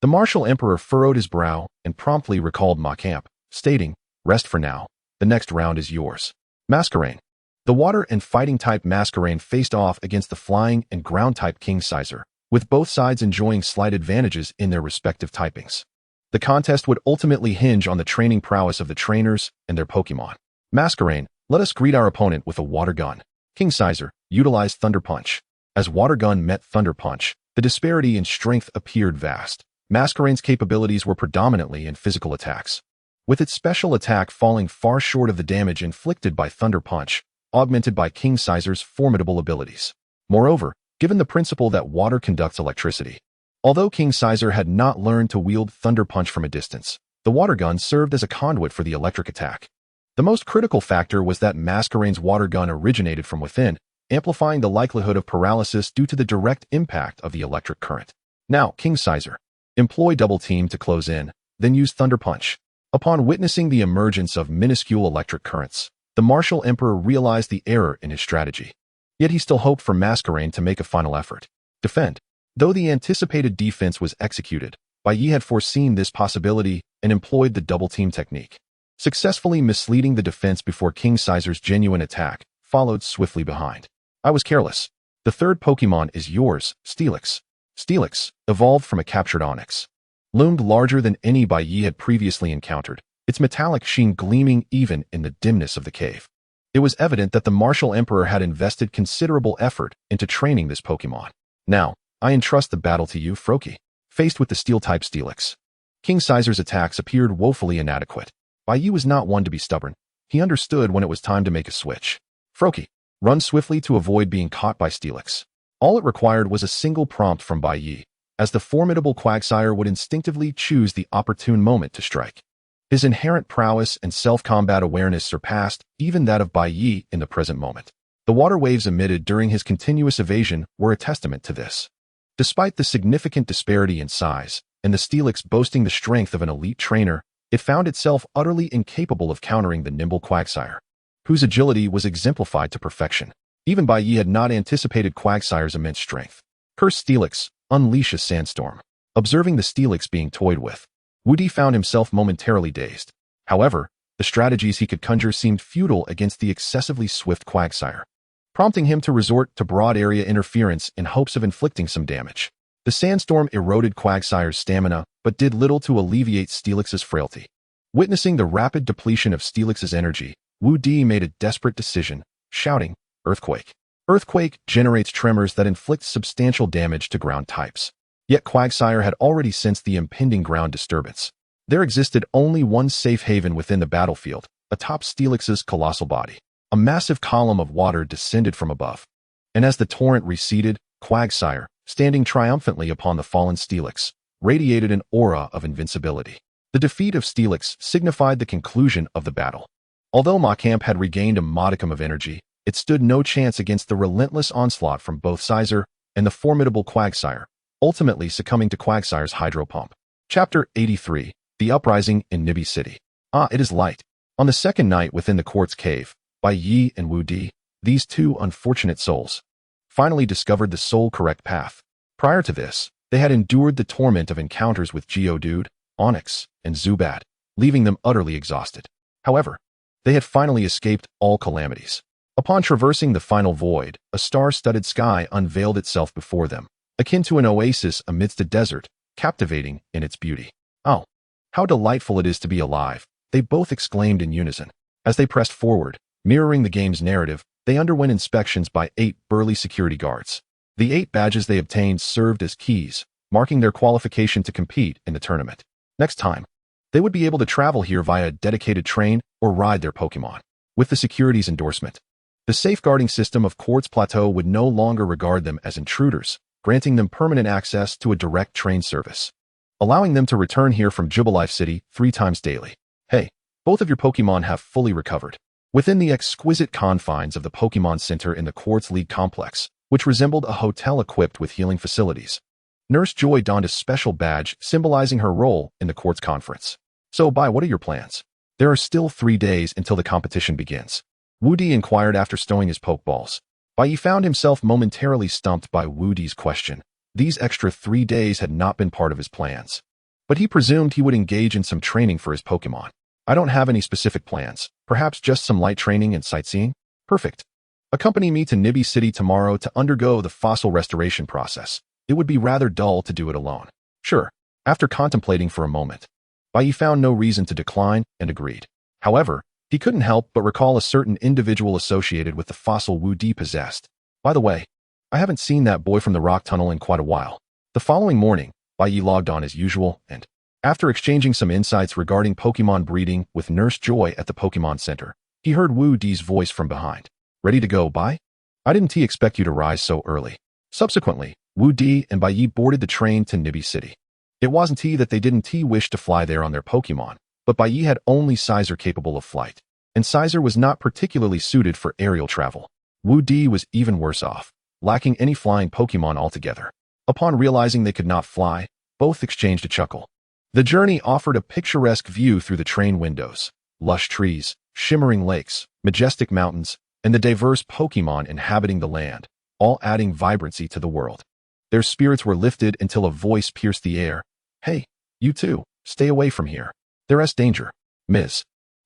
the martial emperor furrowed his brow and promptly recalled Machamp, stating, "Rest for now. The next round is yours." Masquerain. The water and fighting-type Masquerain faced off against the flying and ground-type King Scyther, with both sides enjoying slight advantages in their respective typings. The contest would ultimately hinge on the training prowess of the trainers and their Pokémon. Masquerain, let us greet our opponent with a water gun. King Scyther, utilized Thunder Punch. As Water Gun met Thunder Punch, the disparity in strength appeared vast. Masquerain's capabilities were predominantly in physical attacks, with its special attack falling far short of the damage inflicted by Thunder Punch, augmented by King Scyther's formidable abilities. Moreover, given the principle that water conducts electricity, although King Scyther had not learned to wield Thunder Punch from a distance, the water gun served as a conduit for the electric attack. The most critical factor was that Masquerain's water gun originated from within, amplifying the likelihood of paralysis due to the direct impact of the electric current. Now, King Scyther, employ Double Team to close in, then use Thunder Punch. Upon witnessing the emergence of minuscule electric currents, the martial emperor realized the error in his strategy. Yet he still hoped for Masquerain to make a final effort. Defend. Though the anticipated defense was executed, Bai Ye had foreseen this possibility and employed the Double Team technique, successfully misleading the defense before King Scyther's genuine attack followed swiftly behind. I was careless. The third Pokémon is yours, Steelix. Steelix, evolved from a captured Onix, loomed larger than any Bai Ye had previously encountered, its metallic sheen gleaming even in the dimness of the cave. It was evident that the martial emperor had invested considerable effort into training this Pokémon. Now, I entrust the battle to you, Froakie. Faced with the Steel-type Steelix, King Scyther's attacks appeared woefully inadequate. Bai Ye was not one to be stubborn. He understood when it was time to make a switch. Froakie, run swiftly to avoid being caught by Steelix. All it required was a single prompt from Bai Ye, as the formidable Quagsire would instinctively choose the opportune moment to strike. His inherent prowess and self-combat awareness surpassed even that of Bai Ye in the present moment. The water waves emitted during his continuous evasion were a testament to this. Despite the significant disparity in size, and the Steelix boasting the strength of an elite trainer, it found itself utterly incapable of countering the nimble Quagsire, whose agility was exemplified to perfection. Even Bai Ye had not anticipated Quagsire's immense strength. Curse Steelix, unleash a sandstorm. Observing the Steelix being toyed with, Woody found himself momentarily dazed. However, the strategies he could conjure seemed futile against the excessively swift Quagsire, prompting him to resort to broad-area interference in hopes of inflicting some damage. The sandstorm eroded Quagsire's stamina, but did little to alleviate Steelix's frailty. Witnessing the rapid depletion of Steelix's energy, Woody made a desperate decision, shouting, Earthquake. Earthquake generates tremors that inflict substantial damage to ground types. Yet Quagsire had already sensed the impending ground disturbance. There existed only one safe haven within the battlefield, atop Steelix's colossal body. A massive column of water descended from above. And as the torrent receded, Quagsire, standing triumphantly upon the fallen Steelix, radiated an aura of invincibility. The defeat of Steelix signified the conclusion of the battle. Although Macamp had regained a modicum of energy, it stood no chance against the relentless onslaught from both Sizer and the formidable Quagsire, ultimately succumbing to Quagsire's hydro pump. Chapter 83. The Uprising in Nibi City. It is light. On the second night within the quartz cave, Bai Ye and Wu Di, these two unfortunate souls, finally discovered the sole correct path. Prior to this, they had endured the torment of encounters with Geodude, Onyx, and Zubat, leaving them utterly exhausted. However, they had finally escaped all calamities. Upon traversing the final void, a star-studded sky unveiled itself before them, akin to an oasis amidst a desert, captivating in its beauty. "Oh, how delightful it is to be alive," they both exclaimed in unison. As they pressed forward, mirroring the game's narrative, they underwent inspections by 8 burly security guards. The 8 badges they obtained served as keys, marking their qualification to compete in the tournament. Next time, they would be able to travel here via a dedicated train or ride their Pokémon. With the security's endorsement, the safeguarding system of Quartz Plateau would no longer regard them as intruders, granting them permanent access to a direct train service, allowing them to return here from Jubilife City 3 times daily. Hey, both of your Pokémon have fully recovered. Within the exquisite confines of the Pokémon Center in the Quartz League complex, which resembled a hotel equipped with healing facilities, Nurse Joy donned a special badge symbolizing her role in the Quartz Conference. "So, Bai, what are your plans? There are still 3 days until the competition begins." Wu Di inquired after stowing his Pokeballs. Bai Ye found himself momentarily stumped by Wu Di's question. These extra 3 days had not been part of his plans, but he presumed he would engage in some training for his Pokémon. "I don't have any specific plans. Perhaps just some light training and sightseeing?" "Perfect. Accompany me to Nibi City tomorrow to undergo the fossil restoration process. It would be rather dull to do it alone." "Sure." After contemplating for a moment, Bai Ye found no reason to decline and agreed. However, he couldn't help but recall a certain individual associated with the fossil Wu Di possessed. "By the way, I haven't seen that boy from the rock tunnel in quite a while." The following morning, Bai Ye logged on as usual and, after exchanging some insights regarding Pokémon breeding with Nurse Joy at the Pokémon Center, he heard Wu Di's voice from behind. "Ready to go, Bai? I didn't expect you to rise so early." Subsequently, Wu Di and Bai Ye boarded the train to Nibi City. It wasn't that they didn't wish to fly there on their Pokémon, but Bai Ye had only Sizer capable of flight, and Sizer was not particularly suited for aerial travel. Wu Di was even worse off, lacking any flying Pokémon altogether. Upon realizing they could not fly, both exchanged a chuckle. The journey offered a picturesque view through the train windows: lush trees, shimmering lakes, majestic mountains, and the diverse Pokémon inhabiting the land, all adding vibrancy to the world. Their spirits were lifted until a voice pierced the air. "Hey, you two, stay away from here. There's danger." Ms.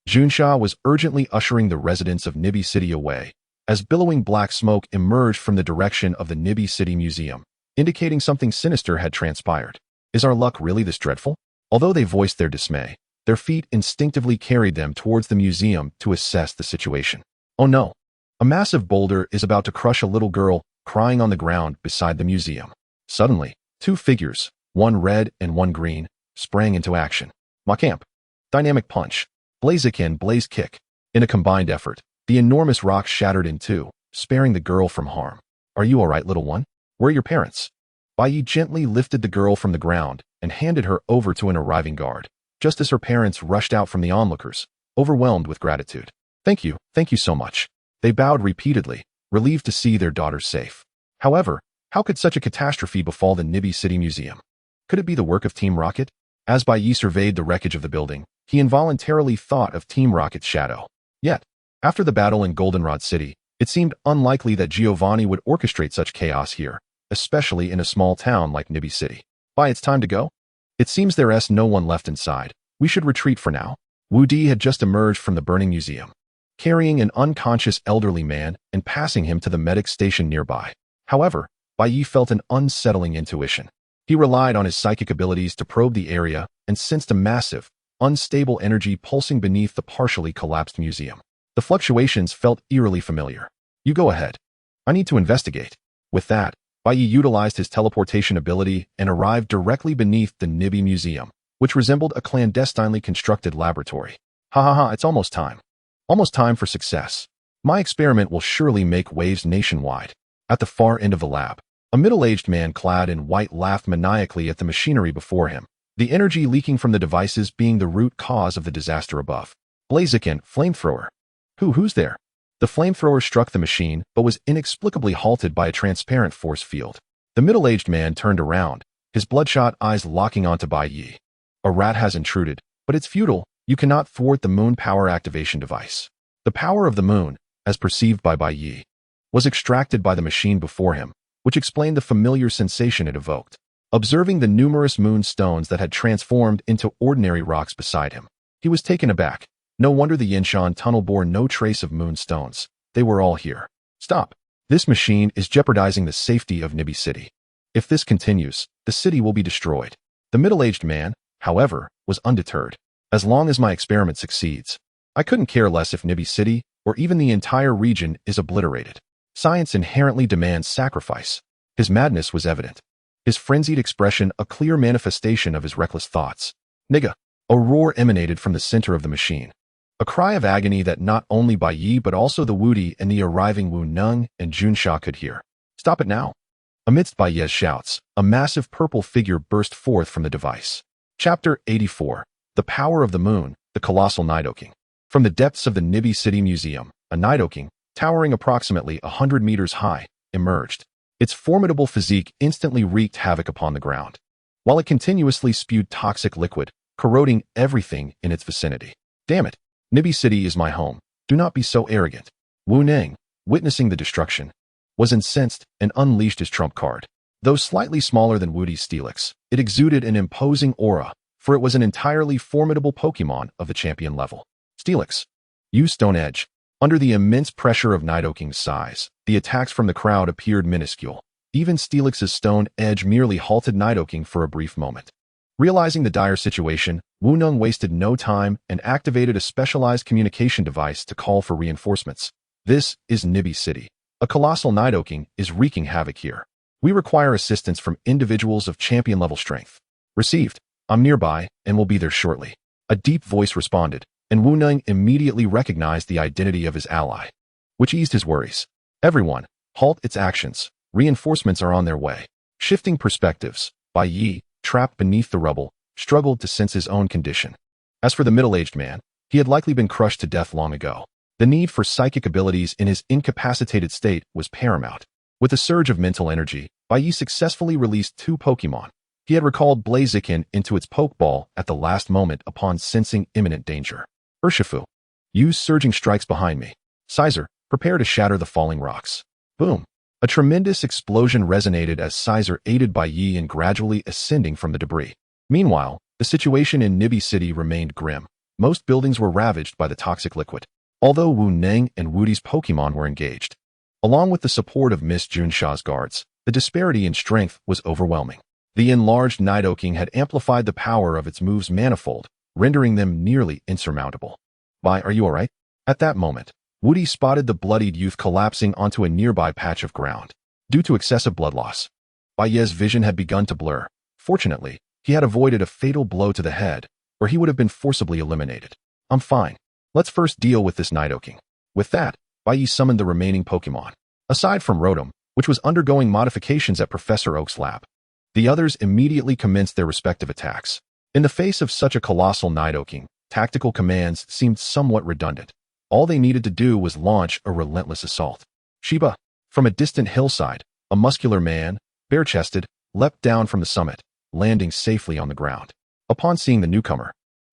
Junsha was urgently ushering the residents of Nibi City away, as billowing black smoke emerged from the direction of the Nibi City Museum, indicating something sinister had transpired. Is our luck really this dreadful? Although they voiced their dismay, their feet instinctively carried them towards the museum to assess the situation. Oh no! A massive boulder is about to crush a little girl crying on the ground beside the museum. Suddenly, 2 figures, one red and one green, sprang into action. Macamp. Dynamic punch. Blaziken blaze kick. In a combined effort, the enormous rock shattered in 2, sparing the girl from harm. "Are you alright, little one? Where are your parents?" Bai Ye gently lifted the girl from the ground and handed her over to an arriving guard, just as her parents rushed out from the onlookers, overwhelmed with gratitude. Thank you so much." They bowed repeatedly, relieved to see their daughter safe. However, how could such a catastrophe befall the Nibi City Museum? Could it be the work of Team Rocket? As Bai Ye surveyed the wreckage of the building, he involuntarily thought of Team Rocket's shadow. Yet, after the battle in Goldenrod City, it seemed unlikely that Giovanni would orchestrate such chaos here, especially in a small town like Nibi City. "Bai, it's time to go? It seems there's no one left inside. We should retreat for now." Wu Di had just emerged from the burning museum, carrying an unconscious elderly man and passing him to the medic station nearby. However, Bai Ye felt an unsettling intuition. He relied on his psychic abilities to probe the area and sensed a massive, unstable energy pulsing beneath the partially collapsed museum. The fluctuations felt eerily familiar. "You go ahead. I need to investigate." With that, Bai Ye utilized his teleportation ability and arrived directly beneath the Nibi Museum, which resembled a clandestinely constructed laboratory. Ha, it's almost time. Almost time for success. My experiment will surely make waves nationwide. At the far end of the lab, a middle-aged man clad in white laughed maniacally at the machinery before him, the energy leaking from the devices being the root cause of the disaster above. Blaziken, flamethrower. Who's there? The flamethrower struck the machine, but was inexplicably halted by a transparent force field. The middle-aged man turned around, his bloodshot eyes locking onto Bai Ye. A rat has intruded, but it's futile. You cannot thwart the moon power activation device. The power of the moon, as perceived by Bai Ye, was extracted by the machine before him, which explained the familiar sensation it evoked. Observing the numerous moon stones that had transformed into ordinary rocks beside him, he was taken aback. No wonder the Yinshan tunnel bore no trace of moon stones. They were all here. Stop. This machine is jeopardizing the safety of Nibi City. If this continues, the city will be destroyed. The middle-aged man, however, was undeterred. As long as my experiment succeeds, I couldn't care less if Nibi City, or even the entire region, is obliterated. Science inherently demands sacrifice. His madness was evident. His frenzied expression a clear manifestation of his reckless thoughts. Nigga! A roar emanated from the center of the machine. A cry of agony that not only Bai Ye but also the Wudi and the arriving Wu Neng and Junsha could hear. Stop it now! Amidst Bai Ye's shouts, a massive purple figure burst forth from the device. Chapter 84. The Power of the Moon, the Colossal Nidoking. From the depths of the Nibi City Museum, a Nidoking, towering approximately 100 meters high, emerged. Its formidable physique instantly wreaked havoc upon the ground, while it continuously spewed toxic liquid, corroding everything in its vicinity. Damn it! Nibi City is my home. Do not be so arrogant. Wu Neng, witnessing the destruction, was incensed and unleashed his trump card. Though slightly smaller than Wudi's Steelix, it exuded an imposing aura, for it was an entirely formidable Pokémon of the champion level. Steelix. Use Stone Edge. Under the immense pressure of Nidoking's size, the attacks from the crowd appeared minuscule. Even Steelix's Stone Edge merely halted Nidoking for a brief moment. Realizing the dire situation, Wu Neng wasted no time and activated a specialized communication device to call for reinforcements. This is Nibi City. A colossal Nidoking is wreaking havoc here. We require assistance from individuals of champion-level strength. Received. I'm nearby and will be there shortly. A deep voice responded, and Wu Neng immediately recognized the identity of his ally, which eased his worries. Everyone, halt its actions. Reinforcements are on their way. Shifting perspectives, Bai Ye, trapped beneath the rubble, struggled to sense his own condition. As for the middle-aged man, he had likely been crushed to death long ago. The need for psychic abilities in his incapacitated state was paramount. With a surge of mental energy, Bai Ye successfully released 2 Pokémon. He had recalled Blaziken into its Pokeball at the last moment upon sensing imminent danger. Urshifu. Use surging strikes behind me. Sizer, prepare to shatter the falling rocks. Boom. A tremendous explosion resonated as Sizer aided Bai Ye in gradually ascending from the debris. Meanwhile, the situation in Nibi City remained grim. Most buildings were ravaged by the toxic liquid. Although Wu Neng and Wudi's Pokémon were engaged, along with the support of Miss Junsha's guards, the disparity in strength was overwhelming. The enlarged Nidoking had amplified the power of its moves manifold, rendering them nearly insurmountable. Bai, are you alright? At that moment, Wudi spotted the bloodied youth collapsing onto a nearby patch of ground. Due to excessive blood loss, Bai Ye's vision had begun to blur. Fortunately, he had avoided a fatal blow to the head, or he would have been forcibly eliminated. I'm fine. Let's first deal with this Nidoking. With that, Bai Ye summoned the remaining Pokémon. Aside from Rotom, which was undergoing modifications at Professor Oak's lab, the others immediately commenced their respective attacks. In the face of such a colossal Nidoking, tactical commands seemed somewhat redundant. All they needed to do was launch a relentless assault. Shiba, from a distant hillside, a muscular man, bare-chested, leapt down from the summit, landing safely on the ground. Upon seeing the newcomer,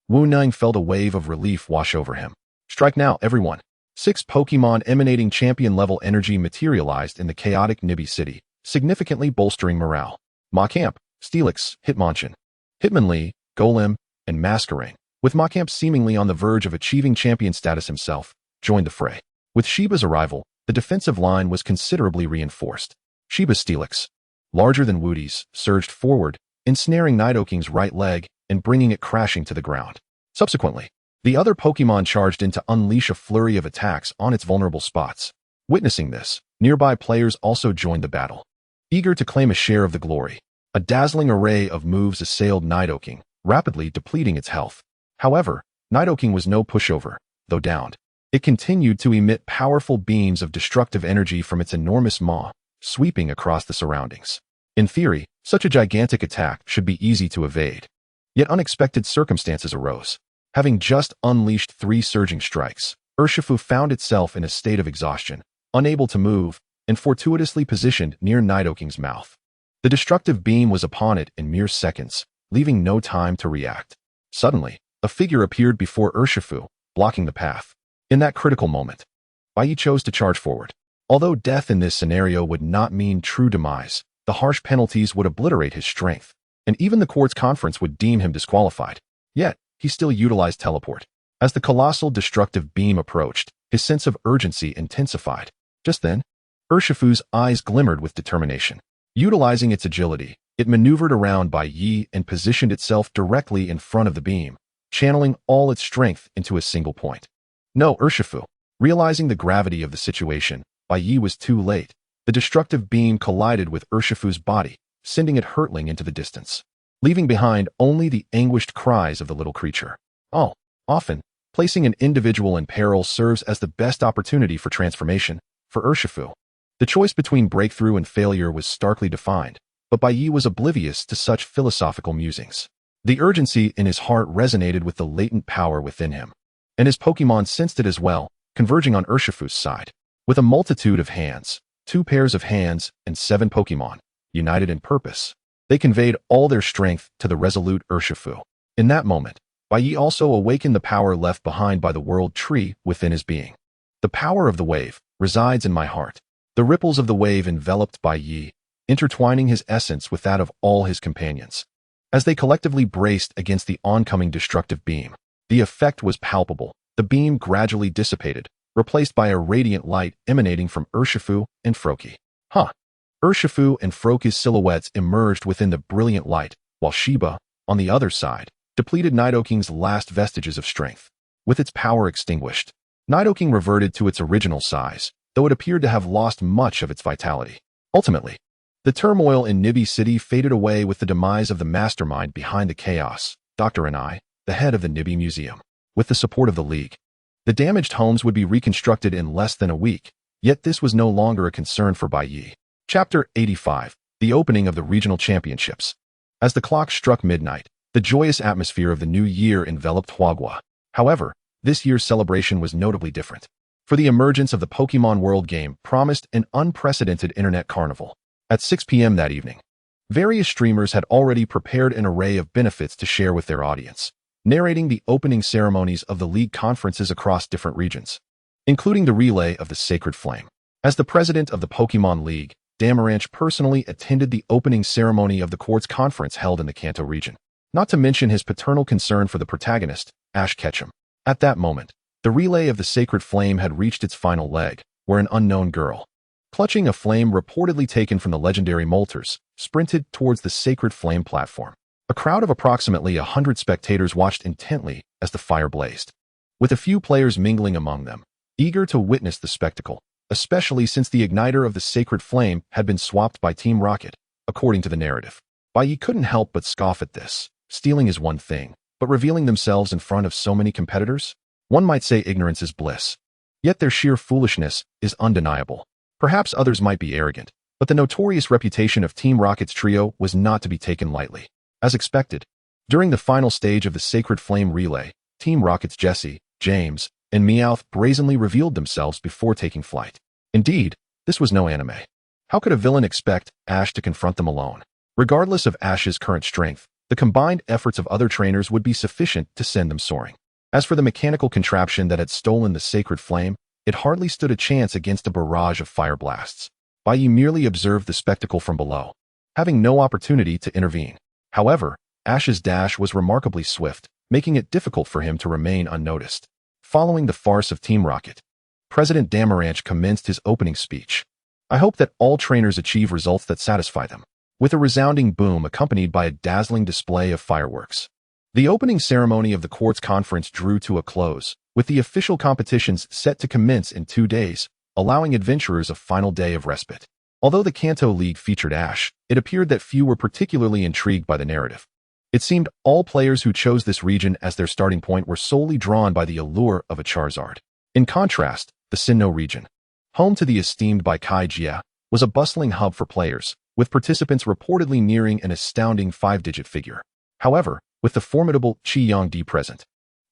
Wu Neng felt a wave of relief wash over him. Strike now, everyone. 6 Pokémon emanating champion-level energy materialized in the chaotic Nibi City, significantly bolstering morale. Macamp, Steelix, Hitmonchan, Hitmonlee, Golem, and Masquerain, with Macamp seemingly on the verge of achieving champion status himself, joined the fray. With Shiba's arrival, the defensive line was considerably reinforced. Shiba's Steelix, larger than Wudi's, surged forward, ensnaring Nidoking's right leg and bringing it crashing to the ground. Subsequently, the other Pokémon charged in to unleash a flurry of attacks on its vulnerable spots. Witnessing this, nearby players also joined the battle, eager to claim a share of the glory. A dazzling array of moves assailed Nidoking, rapidly depleting its health. However, Nidoking was no pushover, though downed. It continued to emit powerful beams of destructive energy from its enormous maw, sweeping across the surroundings. In theory, such a gigantic attack should be easy to evade. Yet unexpected circumstances arose. Having just unleashed 3 surging strikes, Urshifu found itself in a state of exhaustion, unable to move, and fortuitously positioned near Nidoking's mouth. The destructive beam was upon it in mere seconds, leaving no time to react. Suddenly, a figure appeared before Urshifu, blocking the path. In that critical moment, Bai Ye chose to charge forward. Although death in this scenario would not mean true demise, the harsh penalties would obliterate his strength, and even the court's conference would deem him disqualified. Yet, he still utilized teleport. As the colossal destructive beam approached, his sense of urgency intensified. Just then, Urshifu's eyes glimmered with determination. Utilizing its agility, it maneuvered around Bai Ye and positioned itself directly in front of the beam, channeling all its strength into a single point. No, Urshifu. Realizing the gravity of the situation, Bai Ye was too late. The destructive beam collided with Urshifu's body, sending it hurtling into the distance, leaving behind only the anguished cries of the little creature. Often, placing an individual in peril serves as the best opportunity for transformation. For Urshifu, the choice between breakthrough and failure was starkly defined, but Bai Ye was oblivious to such philosophical musings. The urgency in his heart resonated with the latent power within him, and his Pokémon sensed it as well, converging on Urshifu's side. With a multitude of hands, 2 pairs of hands, and 7 Pokémon, united in purpose, they conveyed all their strength to the resolute Urshifu. In that moment, Bai Ye also awakened the power left behind by the world tree within his being. The power of the wave resides in my heart. The ripples of the wave enveloped Bai Ye, intertwining his essence with that of all his companions. As they collectively braced against the oncoming destructive beam, the effect was palpable. The beam gradually dissipated, replaced by a radiant light emanating from Urshifu and Froakie. Urshifu and Froakie's silhouettes emerged within the brilliant light, while Shiba, on the other side, depleted Nidoking's last vestiges of strength. With its power extinguished, Nidoking reverted to its original size, though it appeared to have lost much of its vitality. Ultimately, the turmoil in Nibi City faded away with the demise of the mastermind behind the chaos, Dr. Anai, the head of the Nibi Museum. With the support of the League, the damaged homes would be reconstructed in less than a week, yet this was no longer a concern for Bai Ye. Chapter 85. The Opening of the Regional Championships. As the clock struck midnight, the joyous atmosphere of the new year enveloped Huagua. However, this year's celebration was notably different, for the emergence of the Pokémon World game promised an unprecedented internet carnival. At 6 p.m. that evening, various streamers had already prepared an array of benefits to share with their audience, narrating the opening ceremonies of the League conferences across different regions, including the relay of the Sacred Flame. As the president of the Pokémon League, Damaranch personally attended the opening ceremony of the Quartz Conference held in the Kanto region, not to mention his paternal concern for the protagonist, Ash Ketchum. At that moment, the relay of the Sacred Flame had reached its final leg, where an unknown girl, clutching a flame reportedly taken from the legendary Moltres, sprinted towards the Sacred Flame platform. A crowd of approximately 100 spectators watched intently as the fire blazed, with a few players mingling among them, eager to witness the spectacle, especially since the igniter of the Sacred Flame had been swapped by Team Rocket, according to the narrative. Bai Ye couldn't help but scoff at this. Stealing is one thing, but revealing themselves in front of so many competitors? One might say ignorance is bliss. Yet their sheer foolishness is undeniable. Perhaps others might be arrogant, but the notorious reputation of Team Rocket's trio was not to be taken lightly. As expected, during the final stage of the Sacred Flame relay, Team Rocket's Jesse, James, and Meowth brazenly revealed themselves before taking flight. Indeed, this was no anime. How could a villain expect Ash to confront them alone? Regardless of Ash's current strength, the combined efforts of other trainers would be sufficient to send them soaring. As for the mechanical contraption that had stolen the Sacred Flame, it hardly stood a chance against a barrage of fire blasts. Bai Ye merely observed the spectacle from below, having no opportunity to intervene. However, Ash's dash was remarkably swift, making it difficult for him to remain unnoticed. Following the farce of Team Rocket, President Damaranch commenced his opening speech. I hope that all trainers achieve results that satisfy them, with a resounding boom accompanied by a dazzling display of fireworks. The opening ceremony of the Quartz Conference drew to a close, with the official competitions set to commence in 2 days, allowing adventurers a final day of respite. Although the Kanto League featured Ash, it appeared that few were particularly intrigued by the narrative. It seemed all players who chose this region as their starting point were solely drawn by the allure of a Charizard. In contrast, the Sinnoh region, home to the esteemed Bai Ye, was a bustling hub for players, with participants reportedly nearing an astounding 5-digit figure. However, with the formidable Qi Yongdi present,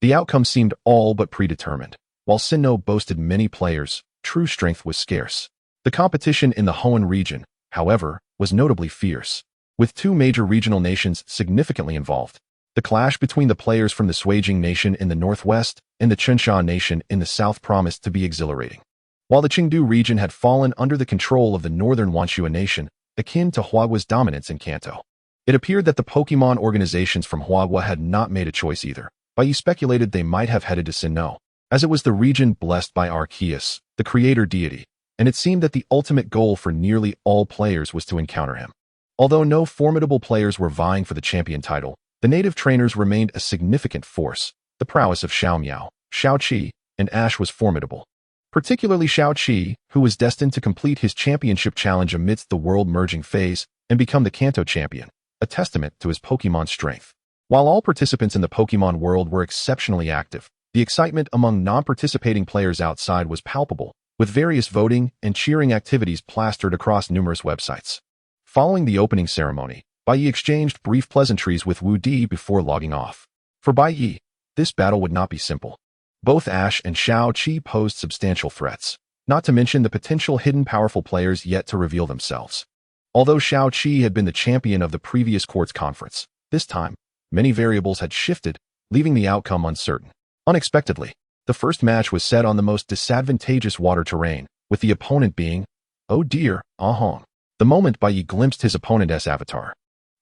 the outcome seemed all but predetermined. While Sinnoh boasted many players, true strength was scarce. The competition in the Hoenn region, however, was notably fierce, with two major regional nations significantly involved. The clash between the players from the Suijing nation in the northwest and the Chunsha nation in the south promised to be exhilarating. While the Chengdu region had fallen under the control of the northern Wanxua nation, akin to Huagua's dominance in Kanto, it appeared that the Pokemon organizations from Huagua had not made a choice either. Bai Ye speculated they might have headed to Sinnoh, as it was the region blessed by Arceus, the creator deity, and it seemed that the ultimate goal for nearly all players was to encounter him. Although no formidable players were vying for the champion title, the native trainers remained a significant force. The prowess of Xiao Miao, Xiao Qi, and Ash was formidable. Particularly Xiao Qi, who was destined to complete his championship challenge amidst the world-merging phase and become the Kanto champion, a testament to his Pokemon strength. While all participants in the Pokemon world were exceptionally active, the excitement among non-participating players outside was palpable, with various voting and cheering activities plastered across numerous websites. Following the opening ceremony, Bai Ye exchanged brief pleasantries with Wu Di before logging off. For Bai Ye, this battle would not be simple. Both Ash and Xiao Qi posed substantial threats, not to mention the potential hidden powerful players yet to reveal themselves. Although Xiao Qi had been the champion of the previous quartz conference, this time, many variables had shifted, leaving the outcome uncertain. Unexpectedly, the first match was set on the most disadvantageous water terrain, with the opponent being, oh dear, Ahong. The moment Bai Ye glimpsed his opponent's avatar,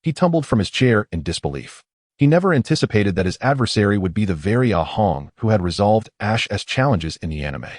he tumbled from his chair in disbelief. He never anticipated that his adversary would be the very Ahong who had resolved Ash's challenges in the anime.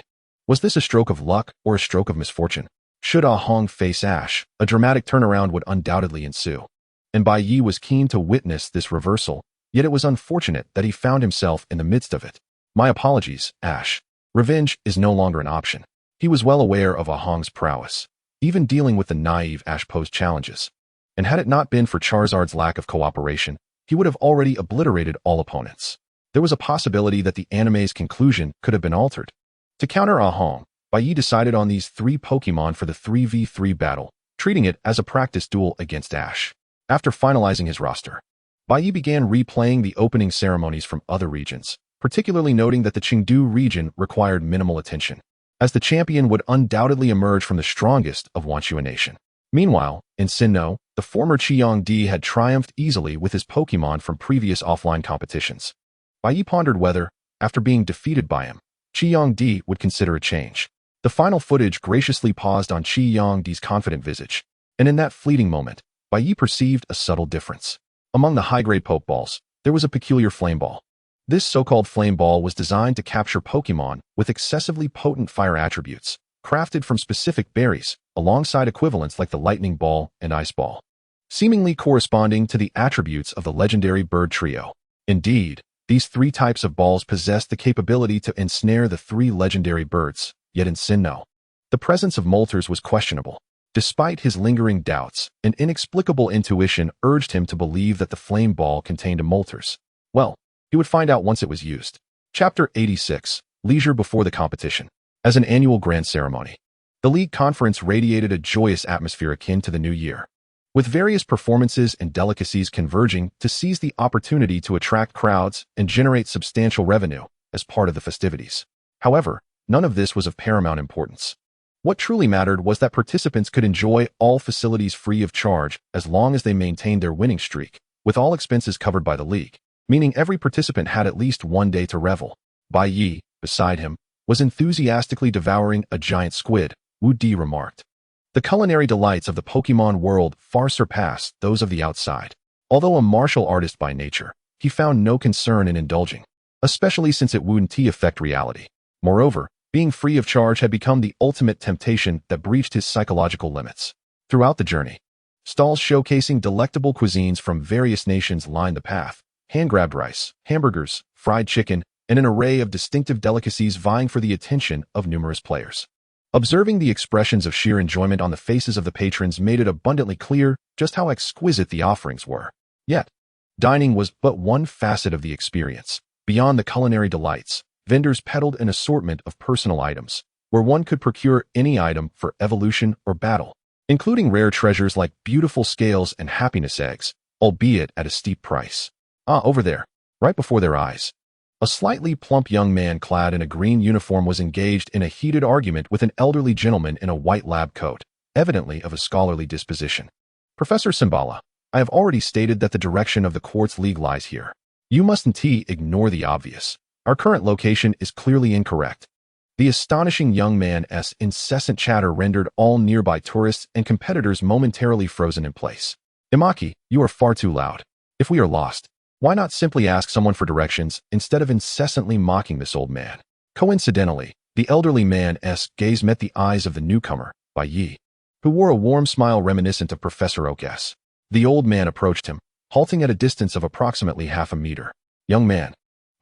Was this a stroke of luck or a stroke of misfortune? Should Ahong face Ash, a dramatic turnaround would undoubtedly ensue. And Bai Ye was keen to witness this reversal, yet it was unfortunate that he found himself in the midst of it. My apologies, Ash. Revenge is no longer an option. He was well aware of Ahong's prowess, even dealing with the naive Ash posed challenges. And had it not been for Charizard's lack of cooperation, he would have already obliterated all opponents. There was a possibility that the anime's conclusion could have been altered. To counter Ahong, Bai Ye decided on these three Pokemon for the 3v3 battle, treating it as a practice duel against Ash. After finalizing his roster, Bai Ye began replaying the opening ceremonies from other regions, particularly noting that the Chengdu region required minimal attention, as the champion would undoubtedly emerge from the strongest of Wanxua Nation. Meanwhile, in Sinnoh, the former Qiangdi had triumphed easily with his Pokemon from previous offline competitions. Bai Ye pondered whether, after being defeated by him, Qiangdi would consider a change. The final footage graciously paused on Qiangdi's confident visage, and in that fleeting moment, Bai Ye perceived a subtle difference. Among the high-grade Pokeballs, there was a peculiar Flame Ball. This so-called Flame Ball was designed to capture Pokemon with excessively potent fire attributes, crafted from specific berries, alongside equivalents like the Lightning Ball and Ice Ball, seemingly corresponding to the attributes of the legendary bird trio. Indeed, these three types of balls possessed the capability to ensnare the three legendary birds, yet in Sinnoh, the presence of molters was questionable. Despite his lingering doubts, an inexplicable intuition urged him to believe that the Flame Ball contained molters. Well, he would find out once it was used. Chapter 86, Leisure Before the Competition. As an annual grand ceremony, the League Conference radiated a joyous atmosphere akin to the new year, with various performances and delicacies converging to seize the opportunity to attract crowds and generate substantial revenue as part of the festivities. However, none of this was of paramount importance. What truly mattered was that participants could enjoy all facilities free of charge as long as they maintained their winning streak, with all expenses covered by the league, meaning every participant had at least one day to revel. Bai Ye, beside him, was enthusiastically devouring a giant squid, Wu Di remarked. The culinary delights of the Pokemon world far surpassed those of the outside. Although a martial artist by nature, he found no concern in indulging, especially since it wouldn't affect reality. Moreover, being free of charge had become the ultimate temptation that breached his psychological limits. Throughout the journey, stalls showcasing delectable cuisines from various nations lined the path, hand-grabbed rice, hamburgers, fried chicken, and an array of distinctive delicacies vying for the attention of numerous players. Observing the expressions of sheer enjoyment on the faces of the patrons made it abundantly clear just how exquisite the offerings were. Yet, dining was but one facet of the experience. Beyond the culinary delights, vendors peddled an assortment of personal items, where one could procure any item for evolution or battle, including rare treasures like beautiful scales and happiness eggs, albeit at a steep price. Over there, right before their eyes, A slightly plump young man clad in a green uniform was engaged in a heated argument with an elderly gentleman in a white lab coat, evidently of a scholarly disposition. Professor Simbala, I have already stated that the direction of the Quartz League lies here. You mustn't ignore the obvious. Our current location is clearly incorrect. The astonishing young man's incessant chatter rendered all nearby tourists and competitors momentarily frozen in place. Imaki, you are far too loud. If we are lost, why not simply ask someone for directions instead of incessantly mocking this old man? Coincidentally, the elderly man's gaze met the eyes of the newcomer, Bai Ye, who wore a warm smile reminiscent of Professor Oak's. The old man approached him, halting at a distance of approximately half a meter. Young man,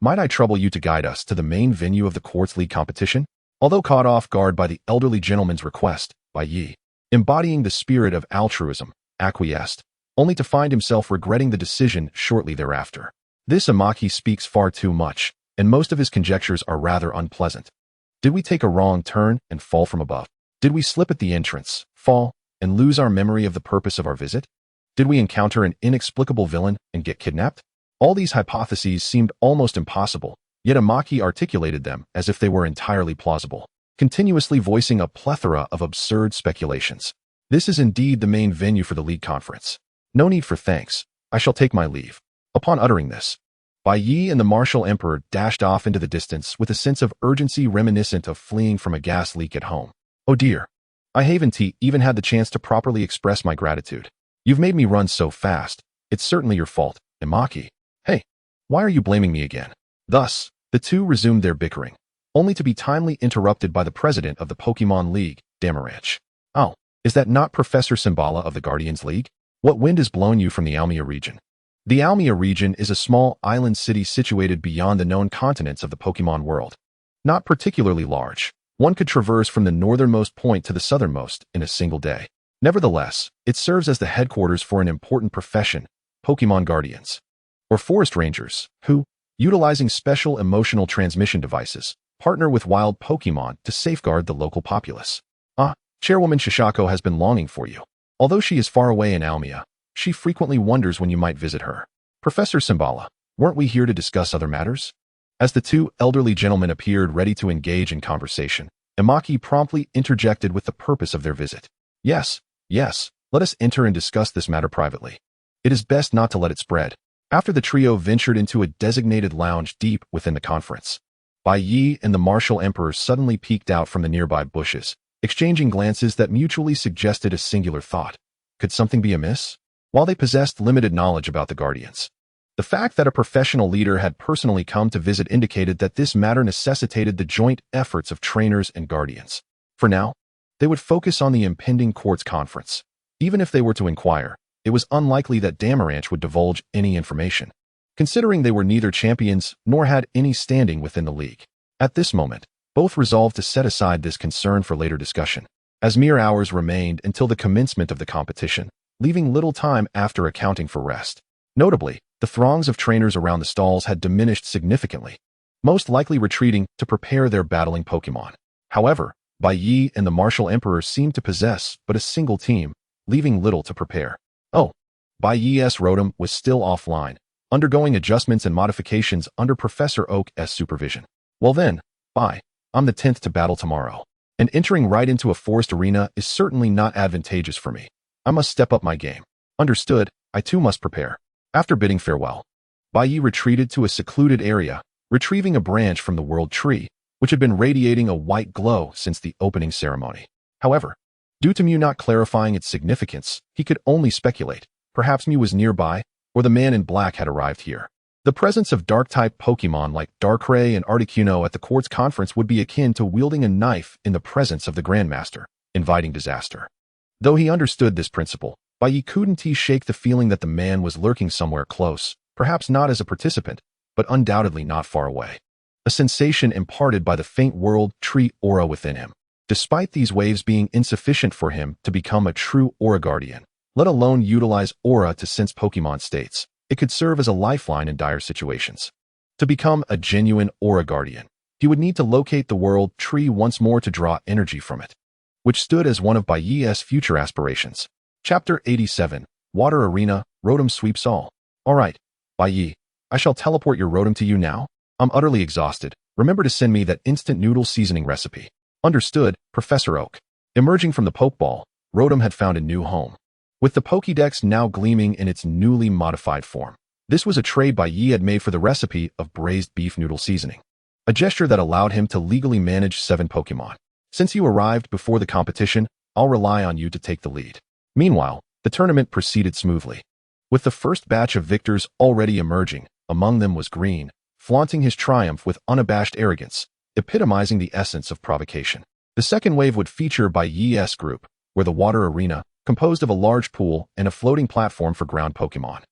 might I trouble you to guide us to the main venue of the Quartz League competition? Although caught off guard by the elderly gentleman's request, Bai Ye, embodying the spirit of altruism, acquiesced, only to find himself regretting the decision shortly thereafter. This Imaki speaks far too much, and most of his conjectures are rather unpleasant. Did we take a wrong turn and fall from above? Did we slip at the entrance, fall, and lose our memory of the purpose of our visit? Did we encounter an inexplicable villain and get kidnapped? All these hypotheses seemed almost impossible, yet Imaki articulated them as if they were entirely plausible, continuously voicing a plethora of absurd speculations. This is indeed the main venue for the League Conference. No need for thanks. I shall take my leave. Upon uttering this, Bai Ye and the martial emperor dashed off into the distance with a sense of urgency reminiscent of fleeing from a gas leak at home. Oh dear. I haven't even had the chance to properly express my gratitude. You've made me run so fast. It's certainly your fault, Imaki. Hey, why are you blaming me again? Thus, the two resumed their bickering, only to be timely interrupted by the president of the Pokemon League, Damaranch. Oh, is that not Professor Simbala of the Guardians League? What wind has blown you from the Almia region? The Almia region is a small island city situated beyond the known continents of the Pokemon world. Not particularly large, one could traverse from the northernmost point to the southernmost in a single day. Nevertheless, it serves as the headquarters for an important profession, Pokemon Guardians, or forest rangers, who, utilizing special emotional transmission devices, partner with wild Pokemon to safeguard the local populace. Chairwoman Shishako has been longing for you. Although she is far away in Almia, she frequently wonders when you might visit her. Professor Simbala, weren't we here to discuss other matters? As the two elderly gentlemen appeared ready to engage in conversation, Imaki promptly interjected with the purpose of their visit. Yes, let us enter and discuss this matter privately. It is best not to let it spread. After the trio ventured into a designated lounge deep within the conference, Bai Ye and the martial emperor suddenly peeked out from the nearby bushes, exchanging glances that mutually suggested a singular thought. Could something be amiss? While they possessed limited knowledge about the Guardians, the fact that a professional leader had personally come to visit indicated that this matter necessitated the joint efforts of trainers and Guardians. For now, they would focus on the impending Quartz Conference. Even if they were to inquire, it was unlikely that Damaranch would divulge any information, considering they were neither champions nor had any standing within the league. At this moment, both resolved to set aside this concern for later discussion, as mere hours remained until the commencement of the competition, leaving little time after accounting for rest. Notably, the throngs of trainers around the stalls had diminished significantly, most likely retreating to prepare their battling Pokemon. However, Bai Ye and the martial emperor seemed to possess but a single team, leaving little to prepare. Bai Ye's Rotom was still offline, undergoing adjustments and modifications under Professor Oak's supervision. Well then, Bai, I'm the 10th to battle tomorrow, and entering right into a forest arena is certainly not advantageous for me. I must step up my game. Understood, I too must prepare. After bidding farewell, Bai Ye retreated to a secluded area, retrieving a branch from the world tree, which had been radiating a white glow since the opening ceremony. However, due to Mew not clarifying its significance, he could only speculate. Perhaps Mew was nearby, or the man in black had arrived here. The presence of Dark-type Pokemon like Darkrai and Articuno at the Quartz Conference would be akin to wielding a knife in the presence of the Grandmaster, inviting disaster. Though he understood this principle, Bai Ye couldn't shake the feeling that the man was lurking somewhere close, perhaps not as a participant, but undoubtedly not far away. A sensation imparted by the faint world tree aura within him. Despite these waves being insufficient for him to become a true Aura Guardian, let alone utilize aura to sense Pokemon states, it could serve as a lifeline in dire situations. To become a genuine Aura Guardian, he would need to locate the world tree once more to draw energy from it, which stood as one of Bai Ye's future aspirations. Chapter 87, Water Arena, Rotom Sweeps All. Alright, Bai Ye, I shall teleport your Rotom to you now. I'm utterly exhausted. Remember to send me that instant noodle seasoning recipe. Understood, Professor Oak. Emerging from the Pokeball, Rotom had found a new home. With the Pokédex now gleaming in its newly modified form. This was a trade Bai Ye had made for the recipe of braised beef noodle seasoning. A gesture that allowed him to legally manage 7 Pokémon. Since you arrived before the competition, I'll rely on you to take the lead. Meanwhile, the tournament proceeded smoothly. With the first batch of victors already emerging, among them was Green, flaunting his triumph with unabashed arrogance, epitomizing the essence of provocation. The second wave would feature Bai Ye's group, where the water arena, composed of a large pool and a floating platform for ground Pokémon,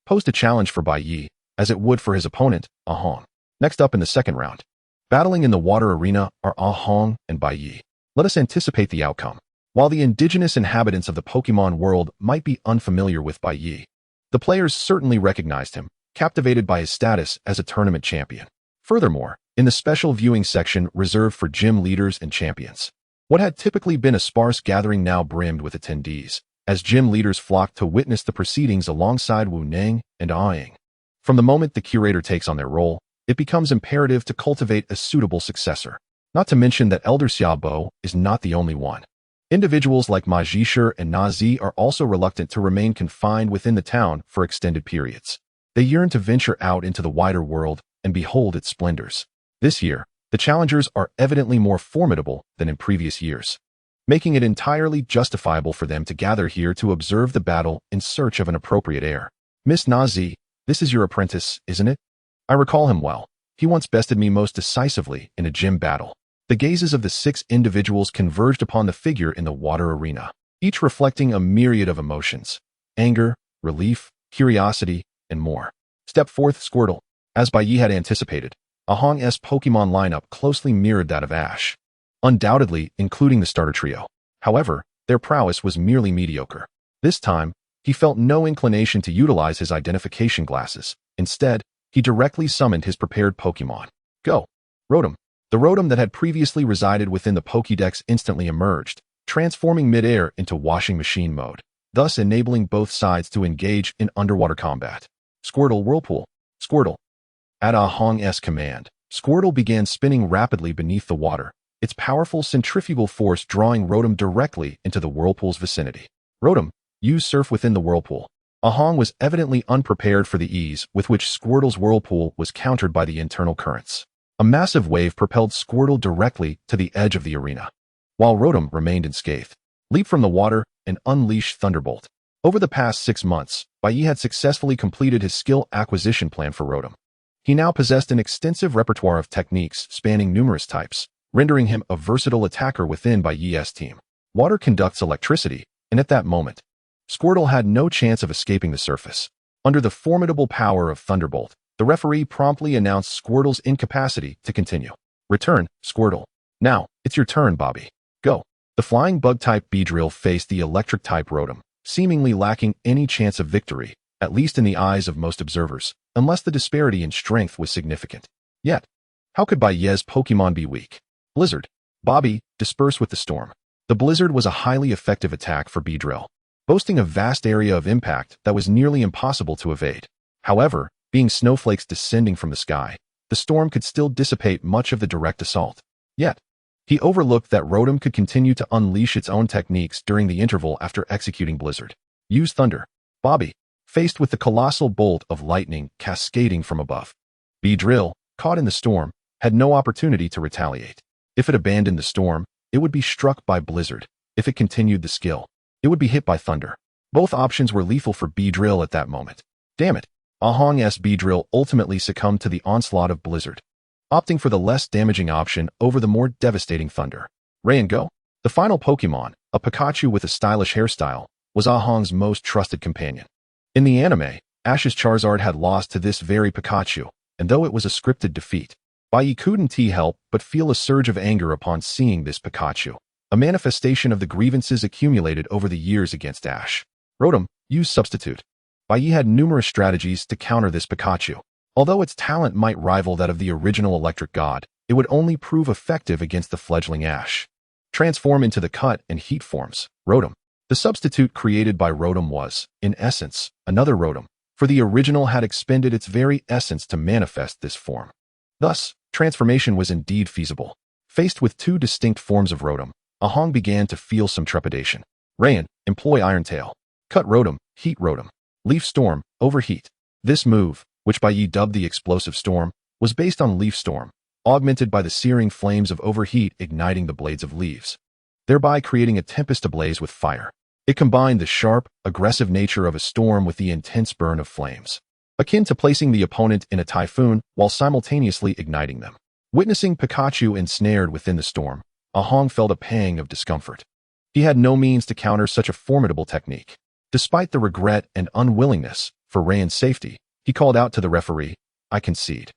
posed a challenge for Bai Ye, as it would for his opponent, Ahong. Next up in the second round, battling in the water arena are Ahong and Bai Ye. Let us anticipate the outcome. While the indigenous inhabitants of the Pokémon world might be unfamiliar with Bai Ye, the players certainly recognized him, captivated by his status as a tournament champion. Furthermore, in the special viewing section reserved for gym leaders and champions, what had typically been a sparse gathering now brimmed with attendees, as gym leaders flocked to witness the proceedings alongside Wu Neng and Aang. From the moment the curator takes on their role, it becomes imperative to cultivate a suitable successor. Not to mention that Elder Xiaobo is not the only one. Individuals like Ma Zhisher and Na Zi are also reluctant to remain confined within the town for extended periods. They yearn to venture out into the wider world and behold its splendors. This year, the challengers are evidently more formidable than in previous years, making it entirely justifiable for them to gather here to observe the battle in search of an appropriate heir. Miss Na Zi, this is your apprentice, isn't it? I recall him well. He once bested me most decisively in a gym battle. The gazes of the 6 individuals converged upon the figure in the water arena, each reflecting a myriad of emotions: anger, relief, curiosity, and more. Step forth, Squirtle. As Bai Ye had anticipated, Ahong's Pokemon lineup closely mirrored that of Ash, undoubtedly including the starter trio. However, their prowess was merely mediocre. This time, he felt no inclination to utilize his identification glasses. Instead, he directly summoned his prepared Pokemon. Go! Rotom. The Rotom that had previously resided within the Pokédex instantly emerged, transforming mid-air into washing machine mode, thus enabling both sides to engage in underwater combat. Squirtle Whirlpool. Squirtle. At Ahong's command, Squirtle began spinning rapidly beneath the water, its powerful centrifugal force drawing Rotom directly into the whirlpool's vicinity. Rotom, use surf within the whirlpool. Ahong was evidently unprepared for the ease with which Squirtle's whirlpool was countered by the internal currents. A massive wave propelled Squirtle directly to the edge of the arena, while Rotom remained unscathed. Leap from the water and unleash Thunderbolt. Over the past 6 months, Bai Ye had successfully completed his skill acquisition plan for Rotom. He now possessed an extensive repertoire of techniques spanning numerous types, rendering him a versatile attacker within Bai Ye's team. Water conducts electricity, and at that moment, Squirtle had no chance of escaping the surface. Under the formidable power of Thunderbolt, the referee promptly announced Squirtle's incapacity to continue. Return, Squirtle. Now, it's your turn, Bobby. Go. The flying bug-type Beedrill faced the electric-type Rotom, seemingly lacking any chance of victory, at least in the eyes of most observers, unless the disparity in strength was significant. Yet, how could Bai Ye's Pokemon be weak? Blizzard. Bobby, disperse with the storm. The Blizzard was a highly effective attack for Beedrill, boasting a vast area of impact that was nearly impossible to evade. However, being snowflakes descending from the sky, the storm could still dissipate much of the direct assault. Yet, he overlooked that Rotom could continue to unleash its own techniques during the interval after executing Blizzard. Use Thunder. Bobby, faced with the colossal bolt of lightning cascading from above, Beedrill, caught in the storm, had no opportunity to retaliate. If it abandoned the storm, it would be struck by Blizzard. If it continued the skill, it would be hit by Thunder. Both options were lethal for Beedrill at that moment. Damn it. Ahong's Beedrill ultimately succumbed to the onslaught of Blizzard, opting for the less damaging option over the more devastating Thunder. Ray and Go. The final Pokemon, a Pikachu with a stylish hairstyle, was Ahong's most trusted companion. In the anime, Ash's Charizard had lost to this very Pikachu, and though it was a scripted defeat, Bai Ye couldn't help but feel a surge of anger upon seeing this Pikachu, a manifestation of the grievances accumulated over the years against Ash. Rotom, use Substitute. Bai Ye had numerous strategies to counter this Pikachu. Although its talent might rival that of the original Electric God, it would only prove effective against the fledgling Ash. Transform into the cut and heat forms. Rotom. The substitute created by Rotom was, in essence, another Rotom, for the original had expended its very essence to manifest this form. Thus, transformation was indeed feasible. Faced with two distinct forms of Rotom, Ahang began to feel some trepidation. Rain, employ Iron Tail. Cut Rotom, heat Rotom. Leaf Storm, overheat. This move, which Bai Ye dubbed the Explosive Storm, was based on Leaf Storm, augmented by the searing flames of overheat igniting the blades of leaves, thereby creating a tempest ablaze with fire. It combined the sharp, aggressive nature of a storm with the intense burn of flames, akin to placing the opponent in a typhoon while simultaneously igniting them. Witnessing Pikachu ensnared within the storm, Ahang felt a pang of discomfort. He had no means to counter such a formidable technique. Despite the regret and unwillingness for Rain's safety, he called out to the referee, "I concede."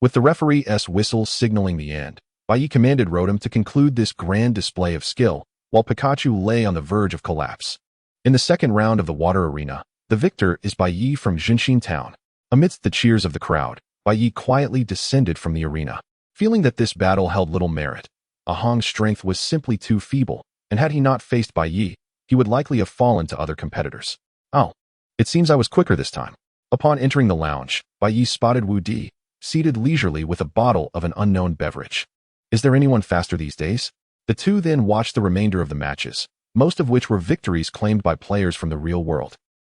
With the referee's whistle signaling the end, Bai Ye commanded Rotom to conclude this grand display of skill, while Pikachu lay on the verge of collapse. In the second round of the water arena, the victor is Bai Ye from Jinshin Town. Amidst the cheers of the crowd, Bai Ye quietly descended from the arena. Feeling that this battle held little merit, Ahang's strength was simply too feeble, and had he not faced Bai Ye, he would likely have fallen to other competitors. Oh, it seems I was quicker this time. Upon entering the lounge, Bai Ye spotted Wu Di, seated leisurely with a bottle of an unknown beverage. Is there anyone faster these days? The two then watched the remainder of the matches, most of which were victories claimed by players from the real world.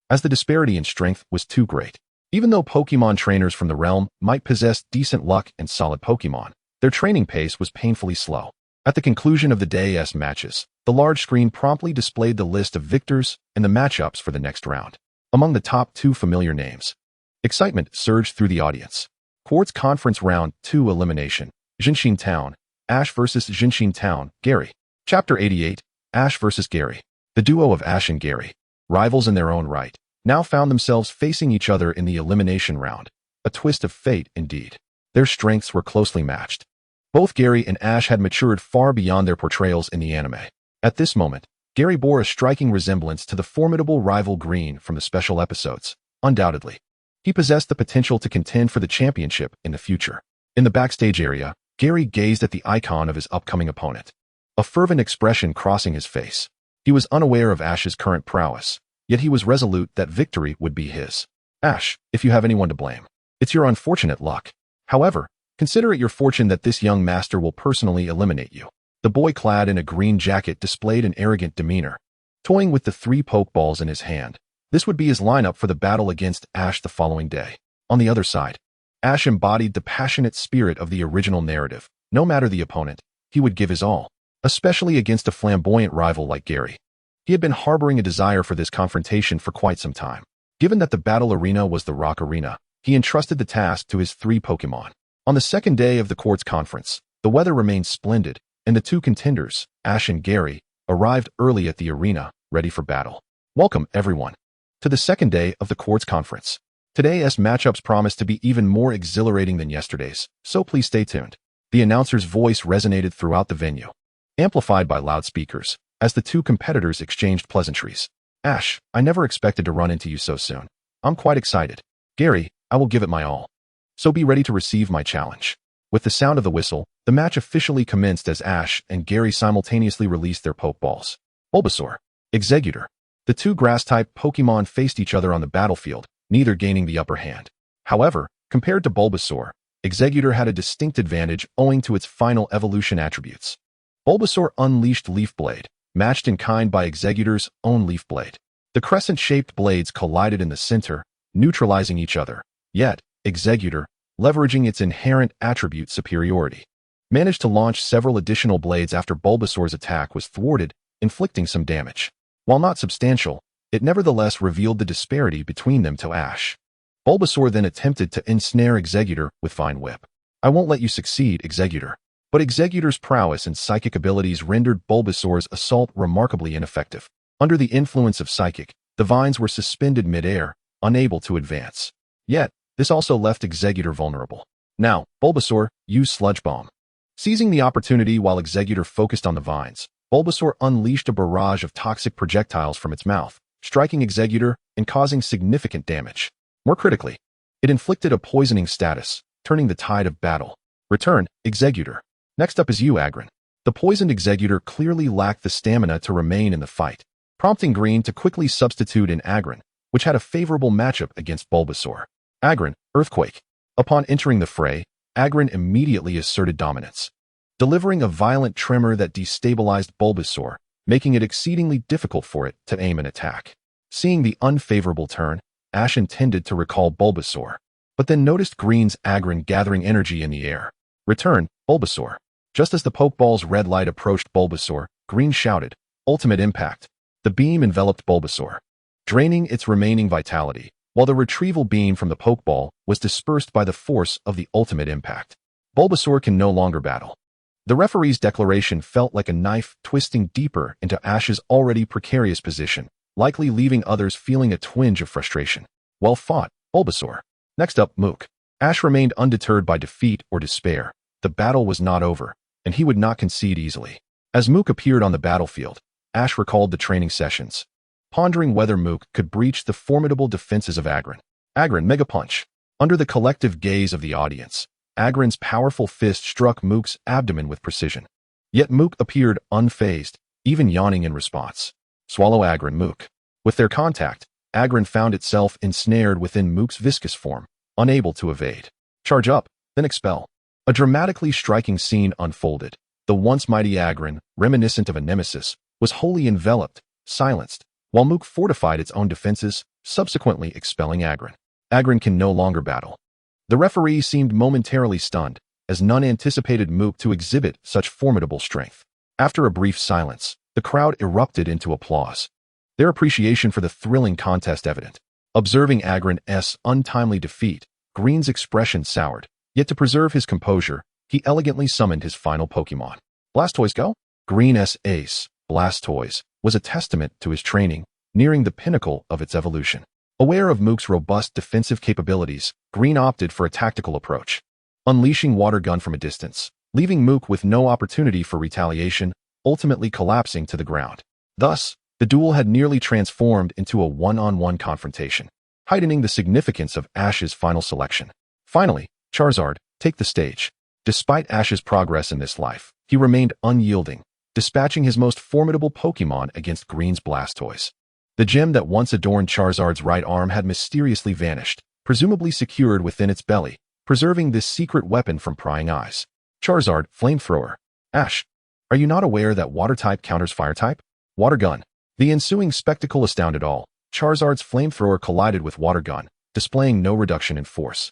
As the disparity in strength was too great, even though Pokemon trainers from the realm might possess decent luck and solid Pokemon, their training pace was painfully slow. At the conclusion of the day's matches, the large screen promptly displayed the list of victors and the matchups for the next round. Among the top two familiar names, excitement surged through the audience. Quartz Conference Round 2 Elimination, Jinshin Town, Ash vs. Jinshin Town, Gary. Chapter 88, Ash vs. Gary. The duo of Ash and Gary, rivals in their own right, now found themselves facing each other in the elimination round. A twist of fate, indeed. Their strengths were closely matched. Both Gary and Ash had matured far beyond their portrayals in the anime. At this moment, Gary bore a striking resemblance to the formidable rival Green from the special episodes, undoubtedly. He possessed the potential to contend for the championship in the future. In the backstage area, Gary gazed at the icon of his upcoming opponent, a fervent expression crossing his face. He was unaware of Ash's current prowess, yet he was resolute that victory would be his. Ash, if you have anyone to blame, it's your unfortunate luck. However, consider it your fortune that this young master will personally eliminate you. The boy clad in a green jacket displayed an arrogant demeanor, toying with the 3 Pokeballs in his hand. This would be his lineup for the battle against Ash the following day. On the other side, Ash embodied the passionate spirit of the original narrative. No matter the opponent, he would give his all, especially against a flamboyant rival like Gary. He had been harboring a desire for this confrontation for quite some time. Given that the battle arena was the Rock Arena, he entrusted the task to his 3 Pokemon. On the second day of the Quartz Conference, the weather remained splendid, and the 2 contenders, Ash and Gary, arrived early at the arena, ready for battle. Welcome, everyone, to the second day of the Quartz Conference. Today's matchups promise to be even more exhilarating than yesterday's, so please stay tuned. The announcer's voice resonated throughout the venue, amplified by loudspeakers, as the 2 competitors exchanged pleasantries. Ash, I never expected to run into you so soon. I'm quite excited. Gary, I will give it my all. So be ready to receive my challenge. With the sound of the whistle, the match officially commenced as Ash and Gary simultaneously released their Pokeballs. Bulbasaur, Exeggutor. The 2 grass-type Pokemon faced each other on the battlefield, neither gaining the upper hand. However, compared to Bulbasaur, Exeggutor had a distinct advantage owing to its final evolution attributes. Bulbasaur unleashed Leaf Blade, matched in kind by Exeggutor's own Leaf Blade. The crescent-shaped blades collided in the center, neutralizing each other. Yet, Exeggutor, leveraging its inherent attribute superiority, managed to launch several additional blades after Bulbasaur's attack was thwarted, inflicting some damage. While not substantial, it nevertheless revealed the disparity between them to Ash. Bulbasaur then attempted to ensnare Exeggutor with Vine Whip. I won't let you succeed, Exeggutor. But Exeggutor's prowess and psychic abilities rendered Bulbasaur's assault remarkably ineffective. Under the influence of Psychic, the vines were suspended mid-air, unable to advance. Yet, this also left Exeggutor vulnerable. Now, Bulbasaur, use Sludge Bomb. Seizing the opportunity while Exeggutor focused on the vines, Bulbasaur unleashed a barrage of toxic projectiles from its mouth, striking Exeggutor and causing significant damage. More critically, it inflicted a poisoning status, turning the tide of battle. Return, Exeggutor. Next up is you, Agron. The poisoned Exeggutor clearly lacked the stamina to remain in the fight, prompting Green to quickly substitute in Agron, which had a favorable matchup against Bulbasaur. Agron, Earthquake. Upon entering the fray, Agron immediately asserted dominance, delivering a violent tremor that destabilized Bulbasaur, making it exceedingly difficult for it to aim an attack. Seeing the unfavorable turn, Ash intended to recall Bulbasaur, but then noticed Green's Agron gathering energy in the air. Return, Bulbasaur. Just as the Pokeball's red light approached Bulbasaur, Green shouted, Ultimate Impact. The beam enveloped Bulbasaur, draining its remaining vitality, while the retrieval beam from the Pokeball was dispersed by the force of the Ultimate Impact. Bulbasaur can no longer battle. The referee's declaration felt like a knife twisting deeper into Ash's already precarious position, likely leaving others feeling a twinge of frustration. Well fought, Bulbasaur. Next up, Mook. Ash remained undeterred by defeat or despair. The battle was not over, and he would not concede easily. As Mook appeared on the battlefield, Ash recalled the training sessions, pondering whether Mook could breach the formidable defenses of Agron. Agron Mega Punch. Under the collective gaze of the audience, Agron's powerful fist struck Mook's abdomen with precision. Yet Mook appeared unfazed, even yawning in response. Swallow Agron Mook. With their contact, Agron found itself ensnared within Mook's viscous form, unable to evade. Charge up, then expel. A dramatically striking scene unfolded. The once mighty Agron, reminiscent of a nemesis, was wholly enveloped, silenced, while Mook fortified its own defenses, subsequently expelling Agron. Agron can no longer battle. The referee seemed momentarily stunned, as none anticipated Mook to exhibit such formidable strength. After a brief silence, the crowd erupted into applause, their appreciation for the thrilling contest evident. Observing Agron's untimely defeat, Green's expression soured, yet to preserve his composure, he elegantly summoned his final Pokémon. Blastoise go? Green's ace, Blastoise, was a testament to his training, nearing the pinnacle of its evolution. Aware of Mook's robust defensive capabilities, Green opted for a tactical approach, unleashing Water Gun from a distance, leaving Mook with no opportunity for retaliation, ultimately collapsing to the ground. Thus, the duel had nearly transformed into a one-on-one confrontation, heightening the significance of Ash's final selection. Finally, Charizard, take the stage. Despite Ash's progress in this life, he remained unyielding, dispatching his most formidable Pokémon against Green's Blastoise. The gem that once adorned Charizard's right arm had mysteriously vanished, presumably secured within its belly, preserving this secret weapon from prying eyes. Charizard, Flamethrower. Ash, are you not aware that Water-type counters Fire-type? Water Gun. The ensuing spectacle astounded all. Charizard's Flamethrower collided with Water Gun, displaying no reduction in force,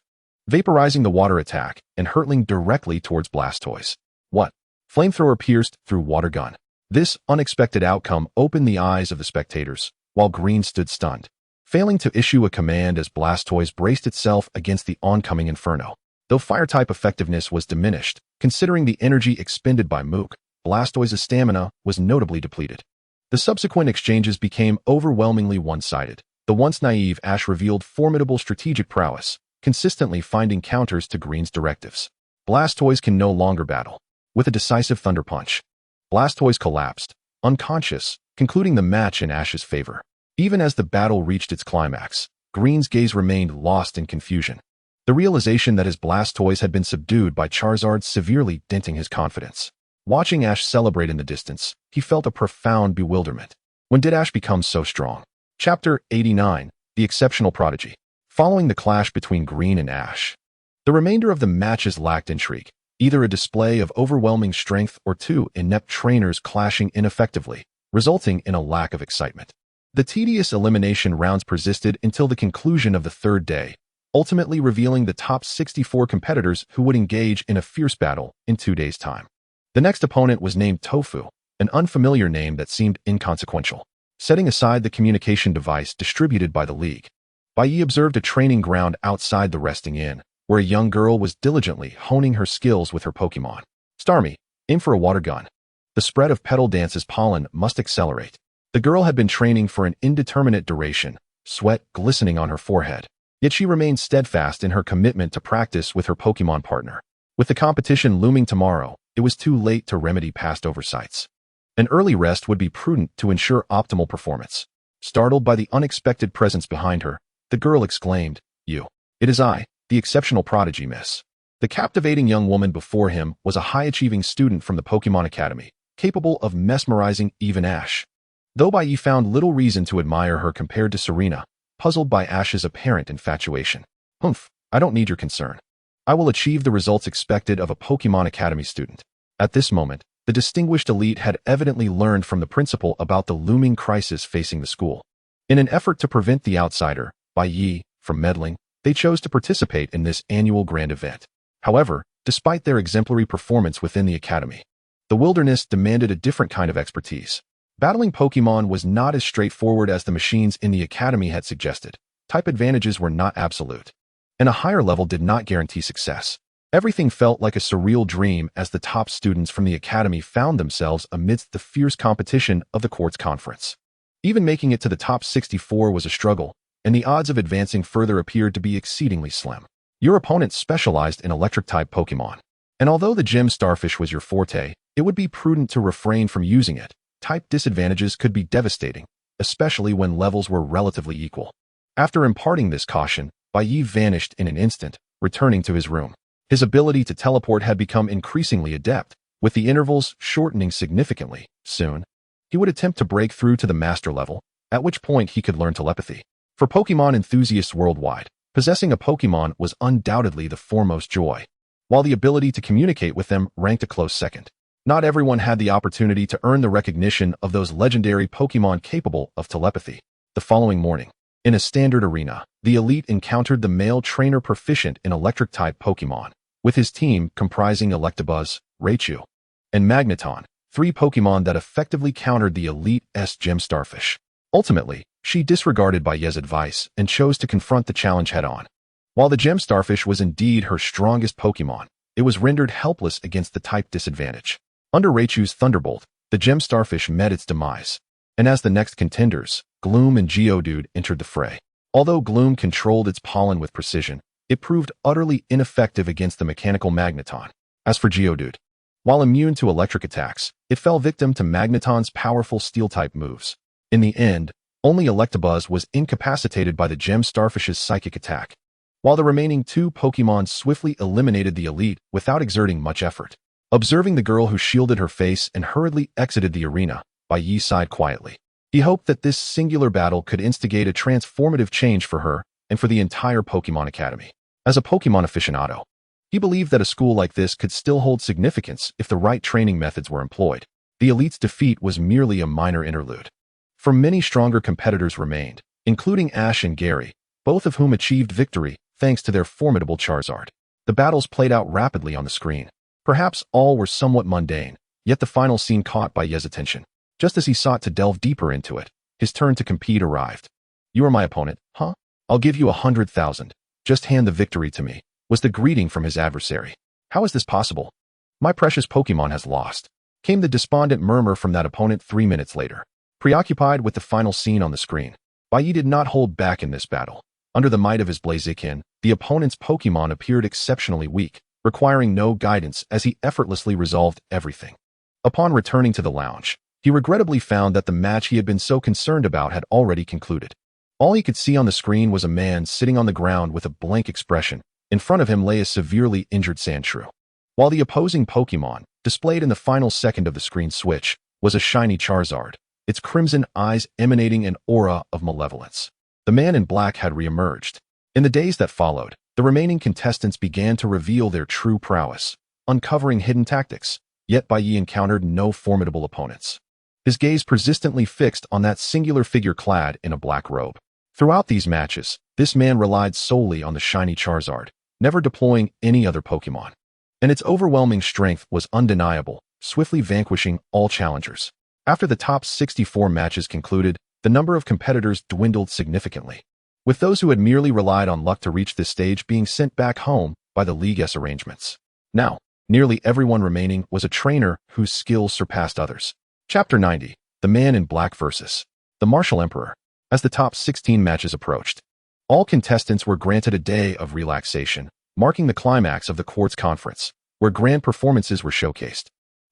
vaporizing the water attack and hurtling directly towards Blastoise. What? Flamethrower pierced through Water Gun. This unexpected outcome opened the eyes of the spectators, while Green stood stunned, failing to issue a command as Blastoise braced itself against the oncoming inferno. Though Fire-type effectiveness was diminished, considering the energy expended by Mook, Blastoise's stamina was notably depleted. The subsequent exchanges became overwhelmingly one-sided. The once naive Ash revealed formidable strategic prowess, consistently finding counters to Green's directives. Blastoise can no longer battle. With a decisive Thunder Punch, Blastoise collapsed, unconscious, concluding the match in Ash's favor. Even as the battle reached its climax, Green's gaze remained lost in confusion. The realization that his Blastoise had been subdued by Charizard severely denting his confidence. Watching Ash celebrate in the distance, he felt a profound bewilderment. When did Ash become so strong? Chapter 89, The Exceptional Prodigy. Following the clash between Green and Ash, the remainder of the matches lacked intrigue, either a display of overwhelming strength or two inept trainers clashing ineffectively, resulting in a lack of excitement. The tedious elimination rounds persisted until the conclusion of the third day, ultimately revealing the top 64 competitors who would engage in a fierce battle in 2 days' time. The next opponent was named Tofu, an unfamiliar name that seemed inconsequential. Setting aside the communication device distributed by the league, Bai Ye observed a training ground outside the resting inn, where a young girl was diligently honing her skills with her Pokémon. Starmie, aim for a Water Gun. The spread of Petal Dance's pollen must accelerate. The girl had been training for an indeterminate duration, sweat glistening on her forehead. Yet she remained steadfast in her commitment to practice with her Pokémon partner. With the competition looming tomorrow, it was too late to remedy past oversights. An early rest would be prudent to ensure optimal performance. Startled by the unexpected presence behind her, the girl exclaimed, "You. It is I, the exceptional prodigy, miss." The captivating young woman before him was a high-achieving student from the Pokémon Academy, capable of mesmerizing even Ash. Though Bai Ye found little reason to admire her compared to Serena, puzzled by Ash's apparent infatuation. "Humph, I don't need your concern. I will achieve the results expected of a Pokemon Academy student. At this moment, the distinguished elite had evidently learned from the principal about the looming crisis facing the school. In an effort to prevent the outsider, Bai Ye, from meddling, they chose to participate in this annual grand event. However, despite their exemplary performance within the academy, the wilderness demanded a different kind of expertise. Battling Pokemon was not as straightforward as the machines in the academy had suggested. Type advantages were not absolute, and a higher level did not guarantee success. Everything felt like a surreal dream as the top students from the academy found themselves amidst the fierce competition of the quartz conference. Even making it to the top 64 was a struggle, and the odds of advancing further appeared to be exceedingly slim. Your opponent specialized in electric-type Pokemon, and although the gem starfish was your forte, it would be prudent to refrain from using it. Type disadvantages could be devastating, especially when levels were relatively equal. After imparting this caution, Bai Ye vanished in an instant, returning to his room. His ability to teleport had become increasingly adept, with the intervals shortening significantly. Soon, he would attempt to break through to the master level, at which point he could learn telepathy. For Pokemon enthusiasts worldwide, possessing a Pokemon was undoubtedly the foremost joy, while the ability to communicate with them ranked a close second. Not everyone had the opportunity to earn the recognition of those legendary Pokemon capable of telepathy. The following morning, in a standard arena, the elite encountered the male trainer proficient in electric-type Pokemon, with his team comprising Electabuzz, Raichu, and Magneton, 3 Pokemon that effectively countered the elite's gem starfish. Ultimately, she disregarded Bai Ye's advice and chose to confront the challenge head-on. While the gem starfish was indeed her strongest Pokemon, it was rendered helpless against the type disadvantage. Under Raichu's Thunderbolt, the gem starfish met its demise, and as the next contenders, Gloom and Geodude entered the fray. Although Gloom controlled its pollen with precision, it proved utterly ineffective against the mechanical Magneton. As for Geodude, while immune to electric attacks, it fell victim to Magneton's powerful steel-type moves. In the end, only Electabuzz was incapacitated by the gem starfish's psychic attack, while the remaining 2 Pokemon swiftly eliminated the elite without exerting much effort. Observing the girl who shielded her face and hurriedly exited the arena, Bai Ye sighed quietly. He hoped that this singular battle could instigate a transformative change for her and for the entire Pokemon Academy. As a Pokemon aficionado, he believed that a school like this could still hold significance if the right training methods were employed. The elite's defeat was merely a minor interlude, for many stronger competitors remained, including Ash and Gary, both of whom achieved victory thanks to their formidable Charizard. The battles played out rapidly on the screen. Perhaps all were somewhat mundane, yet the final scene caught Bai Ye's attention. Just as he sought to delve deeper into it, his turn to compete arrived. "You are my opponent, huh? I'll give you 100,000. Just hand the victory to me," was the greeting from his adversary. "How is this possible? My precious Pokemon has lost," came the despondent murmur from that opponent 3 minutes later. Preoccupied with the final scene on the screen, Bai Ye did not hold back in this battle. Under the might of his Blaziken, the opponent's Pokemon appeared exceptionally weak, requiring no guidance as he effortlessly resolved everything. Upon returning to the lounge, he regrettably found that the match he had been so concerned about had already concluded. All he could see on the screen was a man sitting on the ground with a blank expression. In front of him lay a severely injured Sandshrew, while the opposing Pokemon, displayed in the final second of the screen switch, was a shiny Charizard, its crimson eyes emanating an aura of malevolence. The man in black had reemerged. In the days that followed, the remaining contestants began to reveal their true prowess, uncovering hidden tactics, yet Bai Ye encountered no formidable opponents. His gaze persistently fixed on that singular figure clad in a black robe. Throughout these matches, this man relied solely on the shiny Charizard, never deploying any other Pokemon. And its overwhelming strength was undeniable, swiftly vanquishing all challengers. After the top 64 matches concluded, the number of competitors dwindled significantly, with those who had merely relied on luck to reach this stage being sent back home by the League's arrangements. Now, nearly everyone remaining was a trainer whose skills surpassed others. Chapter 90, The Man in Black vs. the Martial Emperor. As the top 16 matches approached, all contestants were granted a day of relaxation, marking the climax of the Quartz Conference, where grand performances were showcased.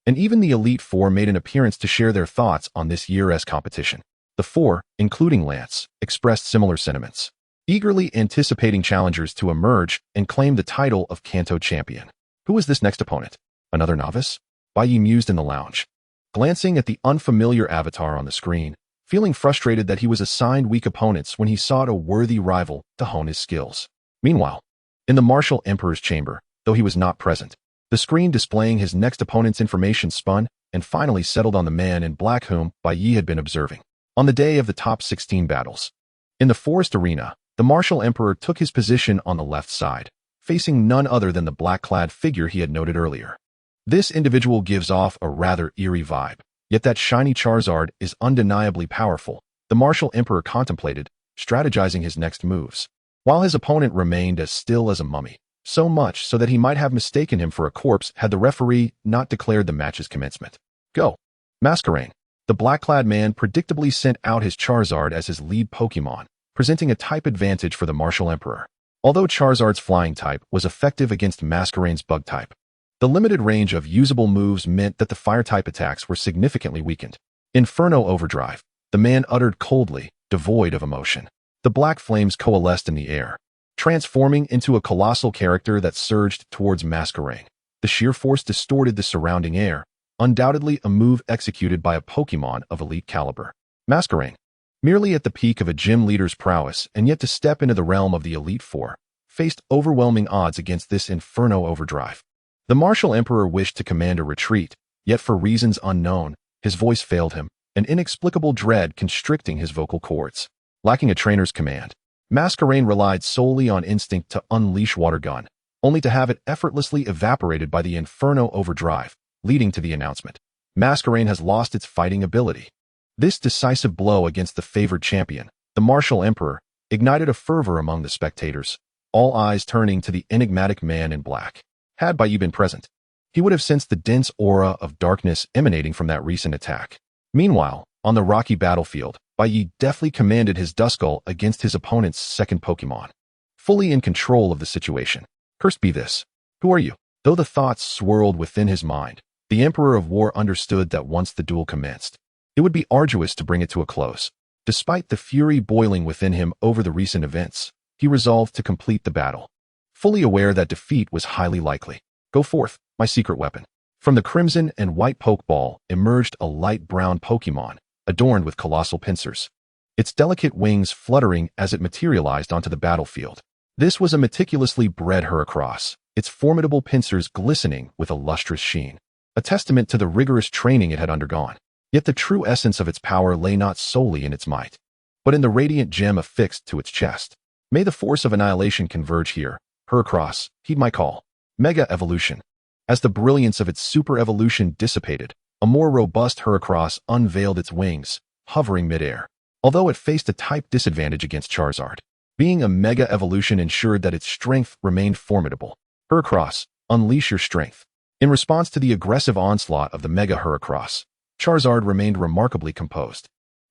And even the Elite Four made an appearance to share their thoughts on this year's competition. The 4, including Lance, expressed similar sentiments, eagerly anticipating challengers to emerge and claim the title of Kanto champion. Who was this next opponent? Another novice? Bai Ye mused in the lounge, glancing at the unfamiliar avatar on the screen, feeling frustrated that he was assigned weak opponents when he sought a worthy rival to hone his skills. Meanwhile, In the Martial Emperor's chamber, though he was not present, the screen displaying his next opponent's information spun and finally settled on the man in black whom Bai Ye had been observing on the day of the top 16 battles. In the forest arena, the Martial Emperor took his position on the left side, facing none other than the black-clad figure he had noted earlier. This individual gives off a rather eerie vibe, yet that shiny Charizard is undeniably powerful. The Martial Emperor contemplated, strategizing his next moves, while his opponent remained as still as a mummy, so much so that he might have mistaken him for a corpse had the referee not declared the match's commencement. Go. Masquerain. The black-clad man predictably sent out his Charizard as his lead Pokémon, presenting a type advantage for the Martial Emperor. Although Charizard's flying type was effective against Masquerain's bug type, the limited range of usable moves meant that the fire-type attacks were significantly weakened. Inferno Overdrive. The man uttered coldly, devoid of emotion. The black flames coalesced in the air, transforming into a colossal character that surged towards Masquerain. The sheer force distorted the surrounding air, undoubtedly a move executed by a Pokémon of elite caliber. Masquerain, merely at the peak of a gym leader's prowess and yet to step into the realm of the Elite Four, faced overwhelming odds against this Inferno Overdrive. The Martial Emperor wished to command a retreat, yet for reasons unknown, his voice failed him, an inexplicable dread constricting his vocal cords. Lacking a trainer's command, Masquerain relied solely on instinct to unleash Water Gun, only to have it effortlessly evaporated by the Inferno Overdrive, leading to the announcement. Masquerain has lost its fighting ability. This decisive blow against the favored champion, the Martial Emperor, ignited a fervor among the spectators, all eyes turning to the enigmatic man in black. Had Bai Ye been present, he would have sensed the dense aura of darkness emanating from that recent attack. Meanwhile, on the rocky battlefield, Bai Ye deftly commanded his Duskull against his opponent's second Pokémon, fully in control of the situation. Cursed be this. Who are you? Though the thoughts swirled within his mind, the Emperor of War understood that once the duel commenced, it would be arduous to bring it to a close. Despite the fury boiling within him over the recent events, he resolved to complete the battle, fully aware that defeat was highly likely. Go forth, my secret weapon. From the crimson and white Pokeball emerged a light brown Pokémon, adorned with colossal pincers, its delicate wings fluttering as it materialized onto the battlefield. This was a meticulously bred Heracross, its formidable pincers glistening with a lustrous sheen, a testament to the rigorous training it had undergone. Yet the true essence of its power lay not solely in its might, but in the radiant gem affixed to its chest. May the force of annihilation converge here. Heracross, heed my call. Mega Evolution. As the brilliance of its super evolution dissipated, a more robust Heracross unveiled its wings, hovering midair. Although it faced a type disadvantage against Charizard, being a Mega Evolution ensured that its strength remained formidable. Heracross, unleash your strength. In response to the aggressive onslaught of the Mega Heracross, Charizard remained remarkably composed.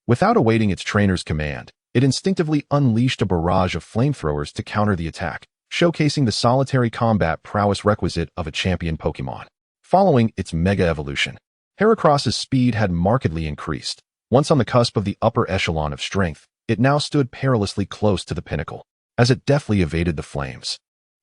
Without awaiting its trainer's command, it instinctively unleashed a barrage of flamethrowers to counter the attack, showcasing the solitary combat prowess requisite of a champion Pokémon. Following its Mega Evolution, Heracross's speed had markedly increased. Once on the cusp of the upper echelon of strength, it now stood perilously close to the pinnacle, as it deftly evaded the flames.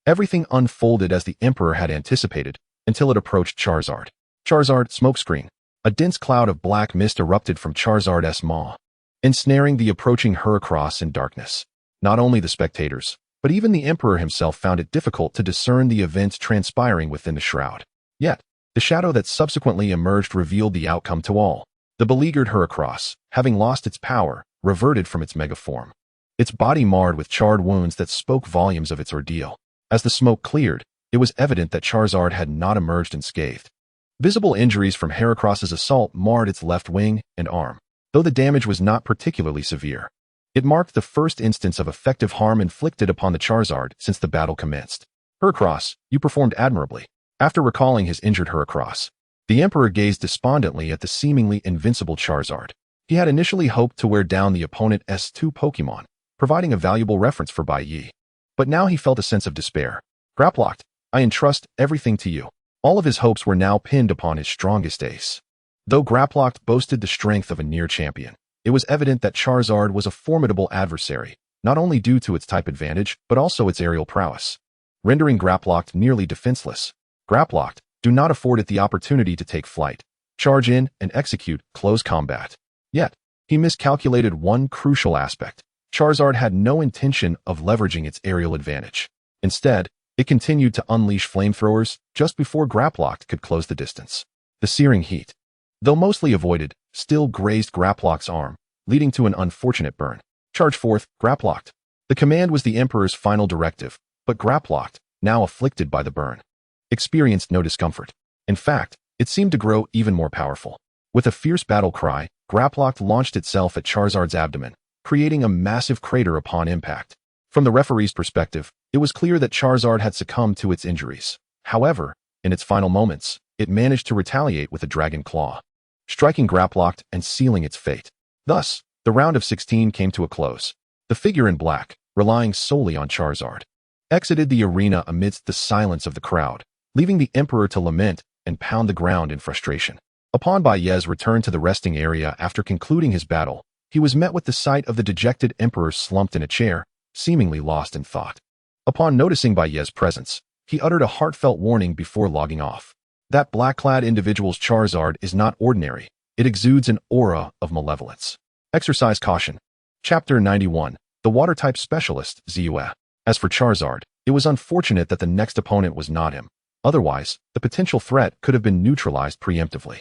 Everything unfolded as the Emperor had anticipated, until it approached Charizard. Charizard, smokescreen. A dense cloud of black mist erupted from Charizard's maw, ensnaring the approaching Heracross in darkness. Not only the spectators, but even the Emperor himself found it difficult to discern the events transpiring within the shroud. Yet, the shadow that subsequently emerged revealed the outcome to all. The beleaguered Heracross, having lost its power, reverted from its mega form, its body marred with charred wounds that spoke volumes of its ordeal. As the smoke cleared, it was evident that Charizard had not emerged unscathed. Visible injuries from Heracross's assault marred its left wing and arm, though the damage was not particularly severe. It marked the first instance of effective harm inflicted upon the Charizard since the battle commenced. Heracross, you performed admirably. After recalling his injured Heracross, the Emperor gazed despondently at the seemingly invincible Charizard. He had initially hoped to wear down the opponent's two Pokémon, providing a valuable reference for Bai Ye. But now he felt a sense of despair. Graplocked, I entrust everything to you. All of his hopes were now pinned upon his strongest ace. Though Graplocked boasted the strength of a near champion, it was evident that Charizard was a formidable adversary, not only due to its type advantage, but also its aerial prowess, rendering Graplocked nearly defenseless. Graplocked, do not afford it the opportunity to take flight, charge in, and execute close combat. Yet, he miscalculated one crucial aspect. Charizard had no intention of leveraging its aerial advantage. Instead, It continued to unleash flamethrowers just before Grapploct could close the distance. The searing heat, though mostly avoided, still grazed Graploct's arm, leading to an unfortunate burn. Charge forth, Grapploct. The command was the Emperor's final directive, but Grapploct, now afflicted by the burn, experienced no discomfort. In fact, it seemed to grow even more powerful. With a fierce battle cry, Grapploct launched itself at Charizard's abdomen, creating a massive crater upon impact. From the referee's perspective, it was clear that Charizard had succumbed to its injuries. However, in its final moments, it managed to retaliate with a Dragon Claw, striking Grapploct and sealing its fate. Thus, the round of 16 came to a close. The figure in black, relying solely on Charizard, exited the arena amidst the silence of the crowd, leaving the Emperor to lament and pound the ground in frustration. Upon Bai Ye's return to the resting area after concluding his battle, he was met with the sight of the dejected Emperor slumped in a chair, seemingly lost in thought. Upon noticing Bai Ye's presence, he uttered a heartfelt warning before logging off. That black-clad individual's Charizard is not ordinary. It exudes an aura of malevolence. Exercise caution. Chapter 91. The Water-type Specialist, Hehe. As for Charizard, it was unfortunate that the next opponent was not him. Otherwise, the potential threat could have been neutralized preemptively.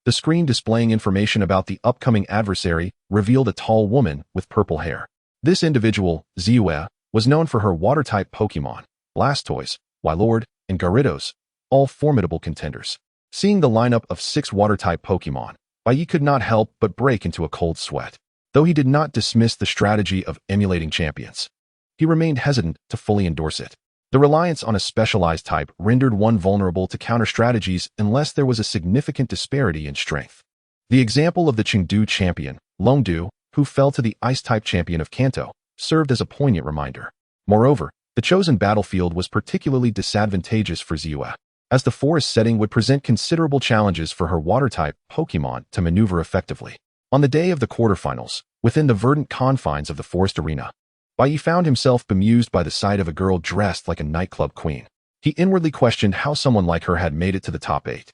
The screen displaying information about the upcoming adversary revealed a tall woman with purple hair. This individual, Hehe, was known for her water-type Pokémon, Blastoise, Wailord, and Gyarados, all formidable contenders. Seeing the lineup of 6 water-type Pokémon, Bai Ye could not help but break into a cold sweat. Though he did not dismiss the strategy of emulating champions, he remained hesitant to fully endorse it. The reliance on a specialized type rendered one vulnerable to counter strategies unless there was a significant disparity in strength. The example of the Chengdu champion, Longdu, who fell to the Ice-type champion of Kanto, served as a poignant reminder. Moreover, the chosen battlefield was particularly disadvantageous for Hehe, as the forest setting would present considerable challenges for her water-type Pokémon to maneuver effectively. On the day of the quarterfinals, within the verdant confines of the forest arena, Bai Ye found himself bemused by the sight of a girl dressed like a nightclub queen. He inwardly questioned how someone like her had made it to the top 8.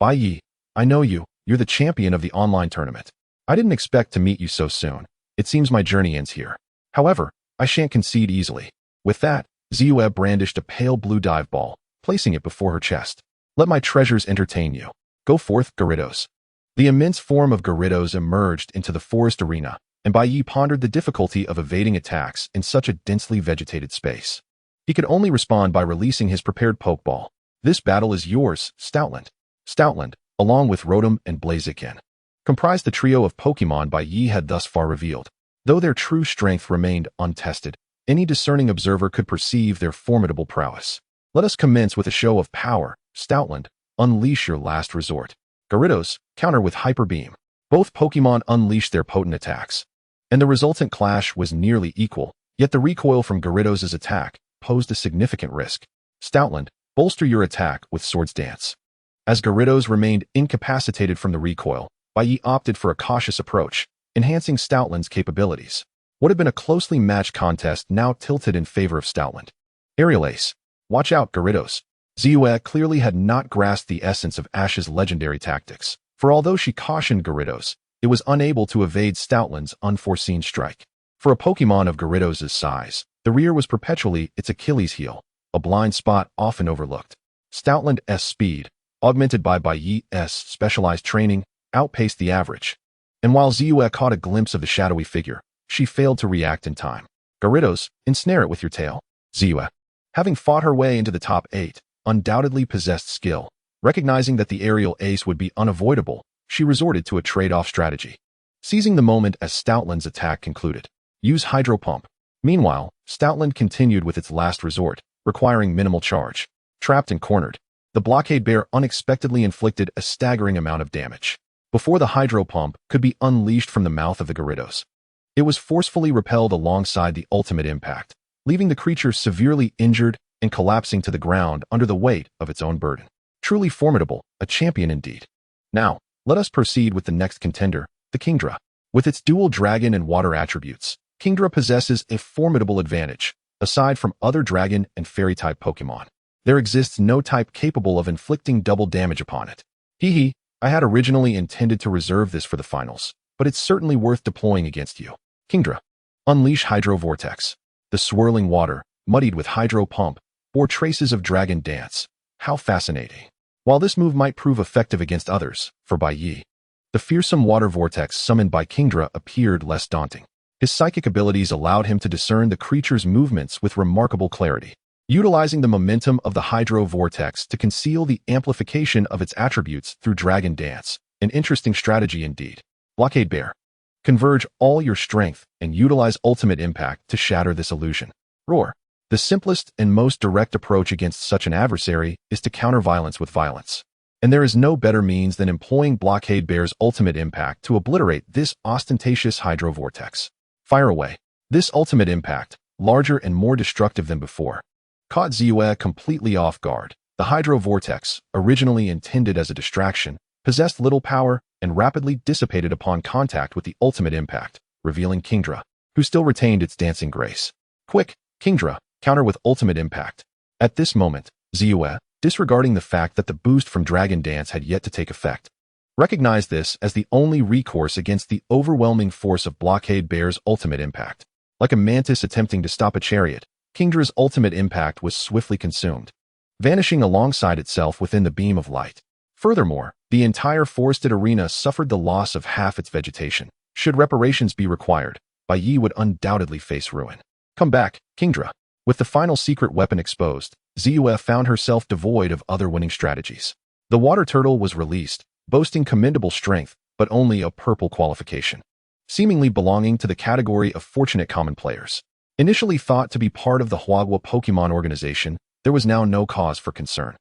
Bai Ye, I know you. You're the champion of the online tournament. I didn't expect to meet you so soon. It seems my journey ends here. However, I shan't concede easily. With that, Hehe brandished a pale blue dive ball, placing it before her chest. Let my treasures entertain you. Go forth, Gyarados. The immense form of Gyarados emerged into the forest arena, and Bai Ye pondered the difficulty of evading attacks in such a densely vegetated space. He could only respond by releasing his prepared Pokeball. This battle is yours, Stoutland. Stoutland, along with Rotom and Blaziken, comprised the trio of Pokemon Bai Ye had thus far revealed. Though their true strength remained untested, any discerning observer could perceive their formidable prowess. Let us commence with a show of power. Stoutland, unleash your last resort. Gyarados, counter with Hyper Beam. Both Pokemon unleashed their potent attacks, and the resultant clash was nearly equal, yet the recoil from Gyarados' attack posed a significant risk. Stoutland, bolster your attack with Swords Dance. As Gyarados remained incapacitated from the recoil, Bai Ye opted for a cautious approach, enhancing Stoutland's capabilities. What had been a closely matched contest now tilted in favor of Stoutland. Aerial Ace. Watch out, Gyarados. Hehe clearly had not grasped the essence of Ash's legendary tactics, for although she cautioned Gyarados, it was unable to evade Stoutland's unforeseen strike. For a Pokemon of Gyarados' size, the rear was perpetually its Achilles heel, a blind spot often overlooked. Stoutland's speed, augmented by Bai Ye's specialized training, outpaced the average. And while Hehe caught a glimpse of the shadowy figure, she failed to react in time. Gyarados, ensnare it with your tail. Hehe, having fought her way into the top 8, undoubtedly possessed skill. Recognizing that the aerial ace would be unavoidable, she resorted to a trade-off strategy. Seizing the moment as Stoutland's attack concluded, use Hydro Pump. Meanwhile, Stoutland continued with its last resort, requiring minimal charge. Trapped and cornered, the Blockade Bear unexpectedly inflicted a staggering amount of damage. Before the Hydro Pump could be unleashed from the mouth of the Gyarados, it was forcefully repelled alongside the ultimate impact, leaving the creature severely injured and collapsing to the ground under the weight of its own burden. Truly formidable, a champion indeed. Now, let us proceed with the next contender, the Kingdra. With its dual dragon and water attributes, Kingdra possesses a formidable advantage. Aside from other dragon and fairy-type Pokemon, there exists no type capable of inflicting double damage upon it. Hehe, I had originally intended to reserve this for the finals, but it's certainly worth deploying against you. Kingdra, unleash Hydro Vortex. The swirling water, muddied with Hydro Pump, bore traces of dragon dance. How fascinating. While this move might prove effective against others, for Bai Ye, the fearsome water vortex summoned by Kingdra appeared less daunting. His psychic abilities allowed him to discern the creature's movements with remarkable clarity, utilizing the momentum of the hydro vortex to conceal the amplification of its attributes through dragon dance. An interesting strategy indeed. Blockade Bear. Converge all your strength and utilize ultimate impact to shatter this illusion. Roar. The simplest and most direct approach against such an adversary is to counter violence with violence. And there is no better means than employing Blockade Bear's ultimate impact to obliterate this ostentatious hydro vortex. Fire away. This ultimate impact, larger and more destructive than before, caught Ziyue completely off guard. The hydro vortex, originally intended as a distraction, possessed little power and rapidly dissipated upon contact with the ultimate impact, revealing Kingdra, who still retained its dancing grace. Quick, Kingdra, counter with ultimate impact. At this moment, Ziyue, disregarding the fact that the boost from Dragon Dance had yet to take effect, recognized this as the only recourse against the overwhelming force of Blockade Bear's ultimate impact. Like a mantis attempting to stop a chariot, Kingdra's ultimate impact was swiftly consumed, vanishing alongside itself within the beam of light. Furthermore, the entire forested arena suffered the loss of half its vegetation. Should reparations be required, Bai Ye would undoubtedly face ruin. Come back, Kingdra. With the final secret weapon exposed, Ziyue found herself devoid of other winning strategies. The water turtle was released, boasting commendable strength, but only a purple qualification, seemingly belonging to the category of fortunate common players. Initially thought to be part of the Huagua Pokémon organization, there was now no cause for concern.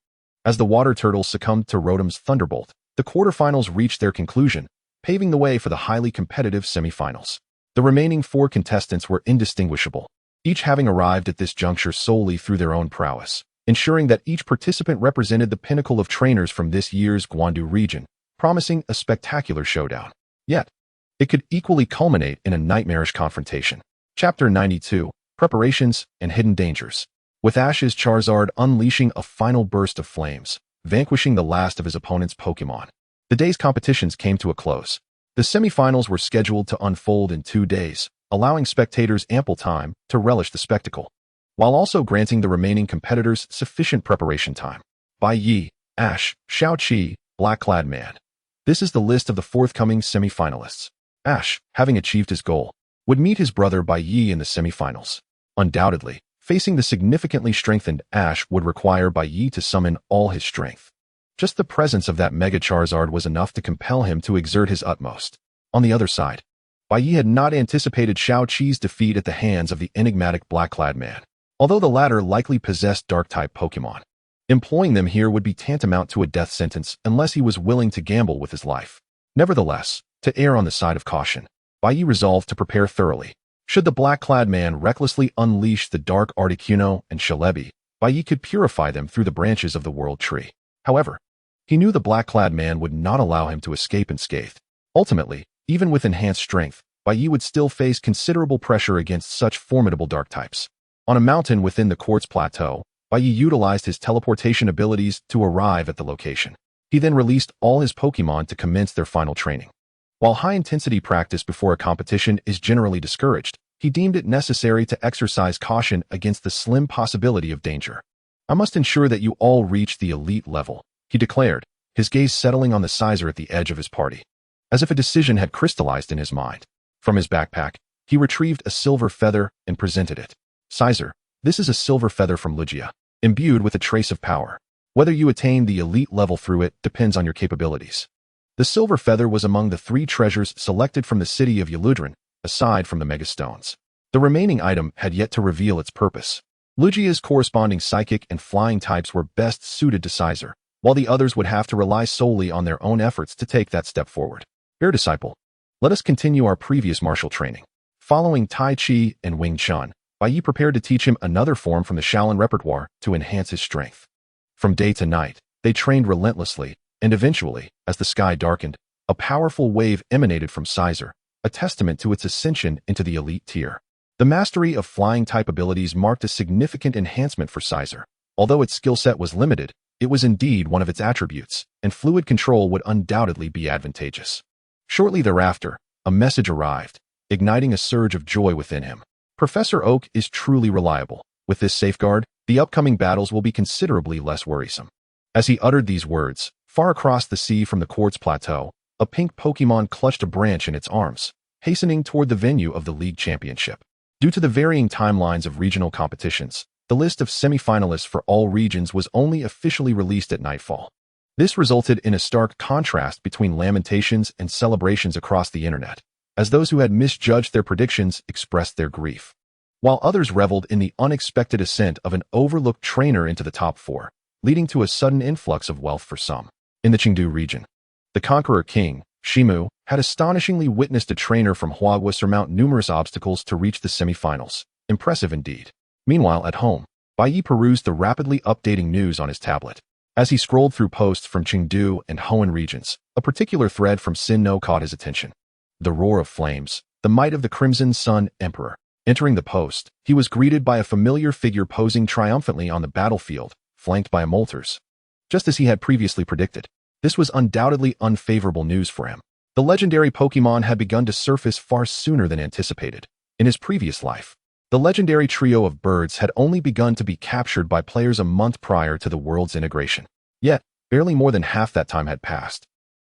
As the water turtle succumbed to Rotom's Thunderbolt, the quarterfinals reached their conclusion, paving the way for the highly competitive semifinals. The remaining 4 contestants were indistinguishable, each having arrived at this juncture solely through their own prowess, ensuring that each participant represented the pinnacle of trainers from this year's Guandu region, promising a spectacular showdown. Yet, it could equally culminate in a nightmarish confrontation. Chapter 92, Preparations and Hidden Dangers. With Ash's Charizard unleashing a final burst of flames, vanquishing the last of his opponent's Pokémon, the day's competitions came to a close. The semifinals were scheduled to unfold in 2 days, allowing spectators ample time to relish the spectacle, while also granting the remaining competitors sufficient preparation time. Bai Ye, Ash, Xiaoqi, Black-Clad Man. This is the list of the forthcoming semifinalists. Ash, having achieved his goal, would meet his brother Bai Ye in the semifinals. Undoubtedly, facing the significantly strengthened Ash would require Bai Ye to summon all his strength. Just the presence of that Mega Charizard was enough to compel him to exert his utmost. On the other side, Bai Ye had not anticipated Xiaoqi's defeat at the hands of the enigmatic Black-Clad Man, although the latter likely possessed Dark-type Pokémon. Employing them here would be tantamount to a death sentence unless he was willing to gamble with his life. Nevertheless, to err on the side of caution, Bai Ye resolved to prepare thoroughly. Should the Black-Clad Man recklessly unleash the Dark Articuno and Shalebi, Bai Ye could purify them through the branches of the World Tree. However, he knew the Black-Clad Man would not allow him to escape unscathed. Ultimately, even with enhanced strength, Bai Ye would still face considerable pressure against such formidable dark types. On a mountain within the Quartz Plateau, Bai Ye utilized his teleportation abilities to arrive at the location. He then released all his Pokémon to commence their final training. While high-intensity practice before a competition is generally discouraged, he deemed it necessary to exercise caution against the slim possibility of danger. I must ensure that you all reach the elite level, he declared, his gaze settling on the Sizer at the edge of his party. As if a decision had crystallized in his mind. From his backpack, he retrieved a silver feather and presented it. Sizer, this is a silver feather from Lugia, imbued with a trace of power. Whether you attain the elite level through it depends on your capabilities. The silver feather was among the 3 treasures selected from the city of Yaludrin, aside from the Megastones. The remaining item had yet to reveal its purpose. Lugia's corresponding psychic and flying types were best suited to Sizer, while the others would have to rely solely on their own efforts to take that step forward. Fair disciple, let us continue our previous martial training. Following Tai Chi and Wing Chun, Bai Ye prepared to teach him another form from the Shaolin repertoire to enhance his strength. From day to night, they trained relentlessly, and eventually, as the sky darkened, a powerful wave emanated from Sizer, a testament to its ascension into the elite tier. The mastery of flying-type abilities marked a significant enhancement for Sizer. Although its skill set was limited, it was indeed one of its attributes, and fluid control would undoubtedly be advantageous. Shortly thereafter, a message arrived, igniting a surge of joy within him. Professor Oak is truly reliable. With this safeguard, the upcoming battles will be considerably less worrisome. As he uttered these words, far across the sea from the quartz plateau, a pink Pokémon clutched a branch in its arms, hastening toward the venue of the League Championship. Due to the varying timelines of regional competitions, the list of semi-finalists for all regions was only officially released at nightfall. This resulted in a stark contrast between lamentations and celebrations across the internet, as those who had misjudged their predictions expressed their grief, while others reveled in the unexpected ascent of an overlooked trainer into the top 4, leading to a sudden influx of wealth for some. In the Chengdu region, the Conqueror King, Shimu, had astonishingly witnessed a trainer from Huagua surmount numerous obstacles to reach the semifinals. Impressive indeed. Meanwhile, at home, Bai Ye perused the rapidly updating news on his tablet. As he scrolled through posts from Chengdu and Hoenn regions, a particular thread from Sinnoh caught his attention. The roar of flames, the might of the Crimson Sun Emperor. Entering the post, he was greeted by a familiar figure posing triumphantly on the battlefield, flanked by Moltres. Just as he had previously predicted, this was undoubtedly unfavorable news for him. The legendary Pokémon had begun to surface far sooner than anticipated. In his previous life, the legendary trio of birds had only begun to be captured by players a month prior to the world's integration. Yet, barely more than half that time had passed,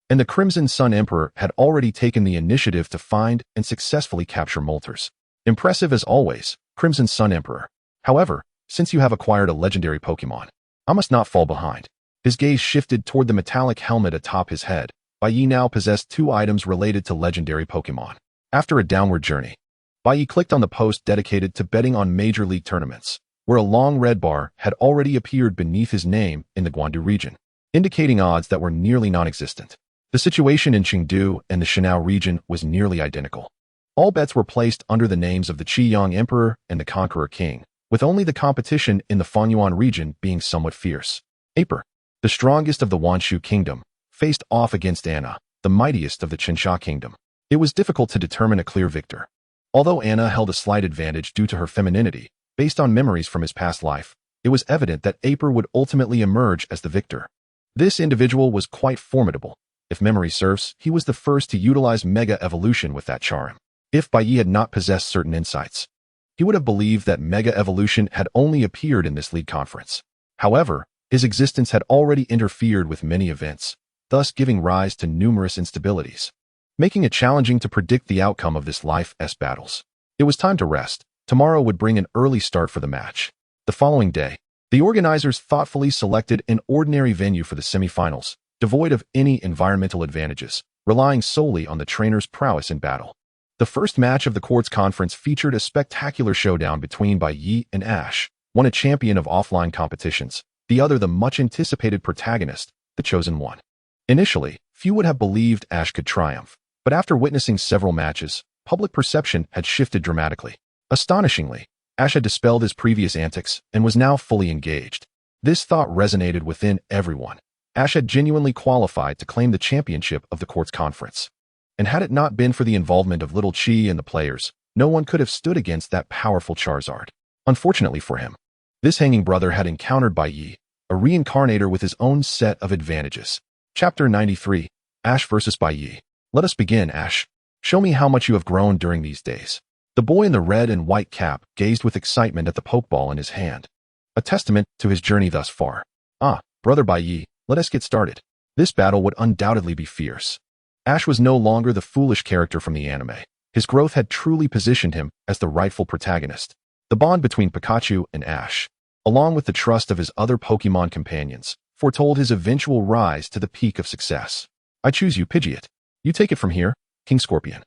and the Crimson Sun Emperor had already taken the initiative to find and successfully capture Moltres. Impressive as always, Crimson Sun Emperor. However, since you have acquired a legendary Pokémon, I must not fall behind. His gaze shifted toward the metallic helmet atop his head. Bai Ye now possessed 2 items related to legendary Pokémon. After a downward journey, Bai Ye clicked on the post dedicated to betting on Major League tournaments, where a long red bar had already appeared beneath his name in the Guangdu region, indicating odds that were nearly non-existent. The situation in Chengdu and the Shanao region was nearly identical. All bets were placed under the names of the Qiyang Emperor and the Conqueror King, with only the competition in the Fanyuan region being somewhat fierce. Aper, the strongest of the Wanshu Kingdom, faced off against Anna, the mightiest of the Qinsha Kingdom. It was difficult to determine a clear victor. Although Anna held a slight advantage due to her femininity, based on memories from his past life, it was evident that Aper would ultimately emerge as the victor. This individual was quite formidable. If memory serves, he was the first to utilize Mega Evolution with that charm. If Bai Ye had not possessed certain insights, he would have believed that Mega Evolution had only appeared in this league conference. However, his existence had already interfered with many events, thus giving rise to numerous instabilities, making it challenging to predict the outcome of this life's battles. It was time to rest. Tomorrow would bring an early start for the match. The following day, the organizers thoughtfully selected an ordinary venue for the semifinals, devoid of any environmental advantages, relying solely on the trainer's prowess in battle. The first match of the Quartz Conference featured a spectacular showdown between Bai Ye and Ash, one a champion of offline competitions, the other the much-anticipated protagonist, the Chosen One. Initially, few would have believed Ash could triumph, but after witnessing several matches, public perception had shifted dramatically. Astonishingly, Ash had dispelled his previous antics and was now fully engaged. This thought resonated within everyone. Ash had genuinely qualified to claim the championship of the Quartz Conference. And had it not been for the involvement of Little Chi and the players, no one could have stood against that powerful Charizard. Unfortunately for him, this hanging brother had encountered Bai Ye, a reincarnator with his own set of advantages. Chapter 93, Ash vs. Bai Ye. Let us begin, Ash. Show me how much you have grown during these days. The boy in the red and white cap gazed with excitement at the Pokeball in his hand, a testament to his journey thus far. Ah, brother Bai Ye, let us get started. This battle would undoubtedly be fierce. Ash was no longer the foolish character from the anime. His growth had truly positioned him as the rightful protagonist. The bond between Pikachu and Ash, along with the trust of his other Pokemon companions, foretold his eventual rise to the peak of success. I choose you, Pidgeot. You take it from here, King Scorpion.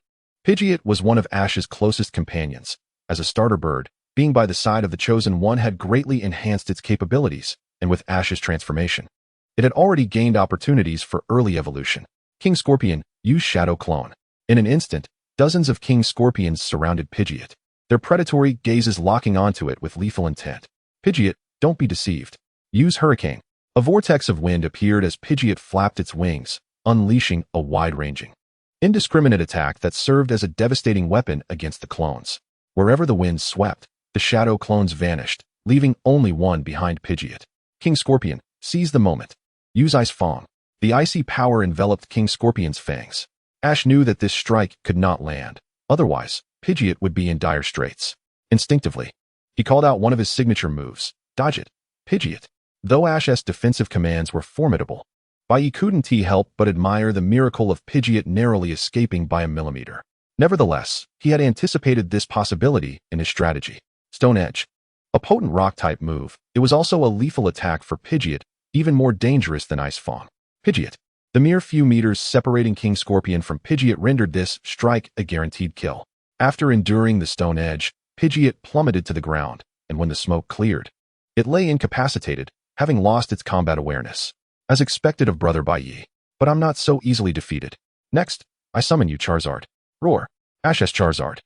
Pidgeot was one of Ash's closest companions. As a starter bird, being by the side of the Chosen One had greatly enhanced its capabilities, and with Ash's transformation, it had already gained opportunities for early evolution. King Scorpion, use Shadow Clone. In an instant, dozens of King Scorpions surrounded Pidgeot, their predatory gazes locking onto it with lethal intent. Pidgeot, don't be deceived. Use Hurricane. A vortex of wind appeared as Pidgeot flapped its wings, unleashing a wide-ranging, indiscriminate attack that served as a devastating weapon against the clones. Wherever the wind swept, the shadow clones vanished, leaving only one behind Pidgeot. King Scorpion, seize the moment. Use Ice Fang. The icy power enveloped King Scorpion's fangs. Ash knew that this strike could not land. Otherwise, Pidgeot would be in dire straits. Instinctively, He called out one of his signature moves, Dodge It, Pidgeot. Though Ash's defensive commands were formidable, Bai Ye couldn't help but admire the miracle of Pidgeot narrowly escaping by a millimeter. Nevertheless, he had anticipated this possibility in his strategy. Stone Edge. A potent rock-type move, it was also a lethal attack for Pidgeot, even more dangerous than Ice Fang. Pidgeot. The mere few meters separating King Scorpion from Pidgeot rendered this strike a guaranteed kill. After enduring the Stone Edge, Pidgeot plummeted to the ground, and when the smoke cleared, it lay incapacitated, having lost its combat awareness. As expected of Brother Bai Ye. But I'm not so easily defeated. Next, I summon you, Charizard. Roar. Ash's Charizard.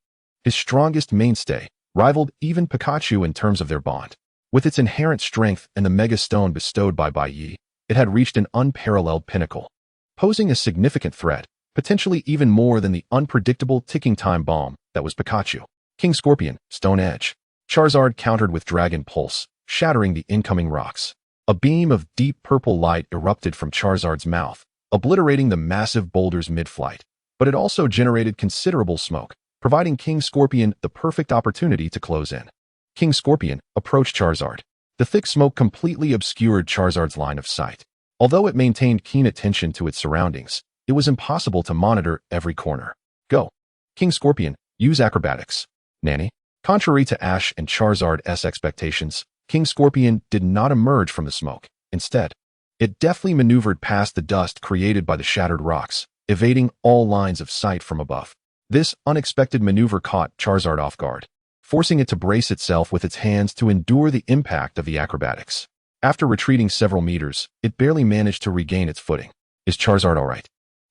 His strongest mainstay, rivaled even Pikachu in terms of their bond. With its inherent strength and the Mega Stone bestowed by Bai Ye, it had reached an unparalleled pinnacle, posing a significant threat, potentially even more than the unpredictable ticking time bomb that was Pikachu. King Scorpion, Stone Edge. Charizard countered with Dragon Pulse, shattering the incoming rocks. A beam of deep purple light erupted from Charizard's mouth, obliterating the massive boulders mid-flight. But it also generated considerable smoke, providing King Scorpion the perfect opportunity to close in. King Scorpion approached Charizard. The thick smoke completely obscured Charizard's line of sight. Although it maintained keen attention to its surroundings, it was impossible to monitor every corner. Go. King Scorpion, use acrobatics. Nanny. Contrary to Ash and Charizard's expectations, King Scorpion did not emerge from the smoke. Instead, it deftly maneuvered past the dust created by the shattered rocks, evading all lines of sight from above. This unexpected maneuver caught Charizard off guard, forcing it to brace itself with its hands to endure the impact of the acrobatics. After retreating several meters, it barely managed to regain its footing. Is Charizard all right?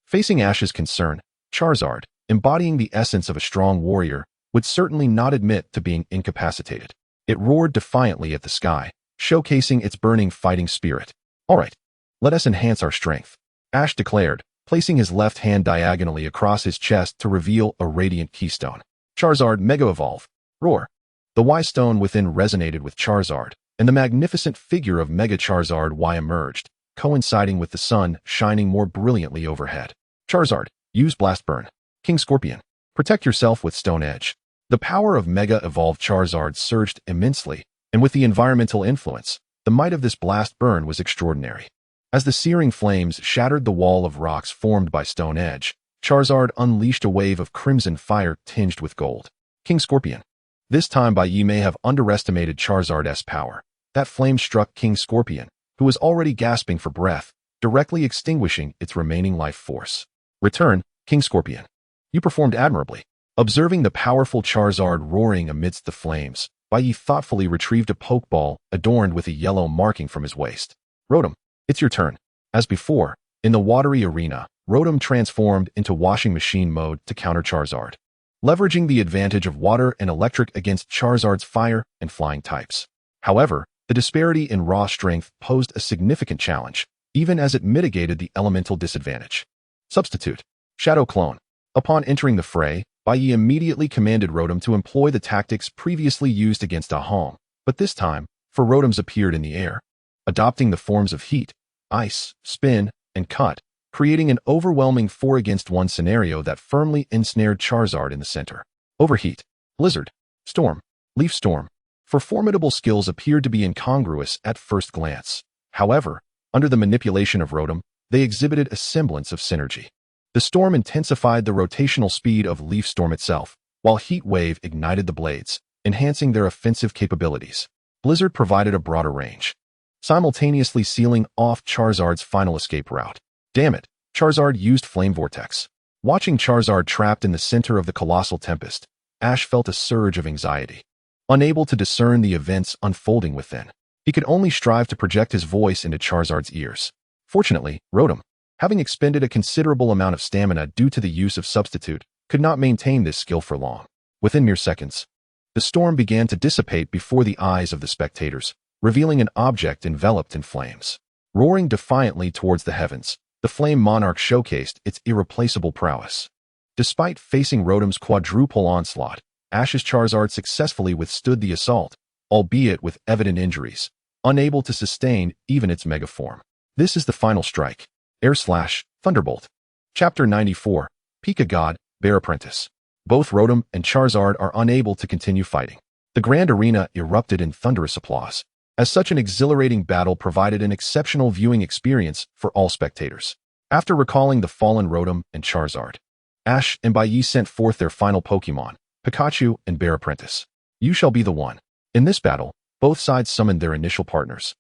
Facing Ash's concern, Charizard, embodying the essence of a strong warrior, would certainly not admit to being incapacitated. It roared defiantly at the sky, showcasing its burning fighting spirit. All right, let us enhance our strength, Ash declared, placing his left hand diagonally across his chest to reveal a radiant keystone. Charizard Mega Evolve. Roar. The Y stone within resonated with Charizard, and the magnificent figure of Mega Charizard Y emerged, coinciding with the sun shining more brilliantly overhead. Charizard, use Blast Burn. King Scorpion, protect yourself with Stone Edge. The power of Mega Evolved Charizard surged immensely, and with the environmental influence, the might of this Blast Burn was extraordinary. As the searing flames shattered the wall of rocks formed by Stone Edge, Charizard unleashed a wave of crimson fire tinged with gold. King Scorpion. This time Bai Ye may have underestimated Charizard's power. That flame struck King Scorpion, who was already gasping for breath, directly extinguishing its remaining life force. Return, King Scorpion. You performed admirably. Observing the powerful Charizard roaring amidst the flames, Bai Ye thoughtfully retrieved a Pokeball adorned with a yellow marking from his waist. Rotom, it's your turn. As before, in the watery arena, Rotom transformed into washing machine mode to counter Charizard, leveraging the advantage of water and electric against Charizard's fire and flying types. However, the disparity in raw strength posed a significant challenge, even as it mitigated the elemental disadvantage. Substitute. Shadow Clone. Upon entering the fray, Bai Ye immediately commanded Rotom to employ the tactics previously used against Ahong, but this time, four Rotoms appeared in the air, adopting the forms of Heat, Ice, Spin, and Cut, creating an overwhelming 4-against-1 scenario that firmly ensnared Charizard in the center. Overheat, Blizzard, Storm, Leaf Storm. For formidable skills appeared to be incongruous at first glance. However, under the manipulation of Rotom, they exhibited a semblance of synergy. The storm intensified the rotational speed of Leaf Storm itself, while Heat Wave ignited the blades, enhancing their offensive capabilities. Blizzard provided a broader range, simultaneously sealing off Charizard's final escape route. Damn it, Charizard used Flame Vortex. Watching Charizard trapped in the center of the colossal tempest, Ash felt a surge of anxiety. Unable to discern the events unfolding within, he could only strive to project his voice into Charizard's ears. Fortunately, Rotom, having expended a considerable amount of stamina due to the use of Substitute, could not maintain this skill for long. Within mere seconds, the storm began to dissipate before the eyes of the spectators, revealing an object enveloped in flames. Roaring defiantly towards the heavens, the Flame Monarch showcased its irreplaceable prowess. Despite facing Rotom's quadruple onslaught, Ash's Charizard successfully withstood the assault, albeit with evident injuries, unable to sustain even its mega form. This is the final strike. Air Slash, Thunderbolt. Chapter 94, Pika God, Bear Apprentice. Both Rotom and Charizard are unable to continue fighting. The grand arena erupted in thunderous applause, as such an exhilarating battle provided an exceptional viewing experience for all spectators. After recalling the fallen Rotom and Charizard, Ash and Bai Ye sent forth their final Pokémon, Pikachu and Bear Apprentice. You shall be the one. In this battle, both sides summoned their initial partners,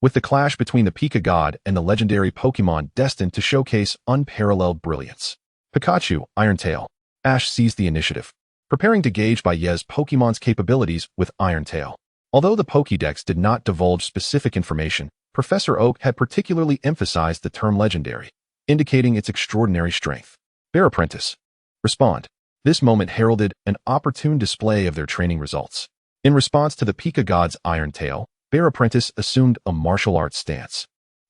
with the clash between the Pika God and the legendary Pokémon destined to showcase unparalleled brilliance. Pikachu, Iron Tail. Ash seized the initiative, preparing to gauge Bai Ye's Pokémon's capabilities with Iron Tail. Although the Pokédex did not divulge specific information, Professor Oak had particularly emphasized the term legendary, indicating its extraordinary strength. Bear Apprentice. Respond. This moment heralded an opportune display of their training results. In response to the Pika God's Iron Tail, Bear Apprentice assumed a martial arts stance,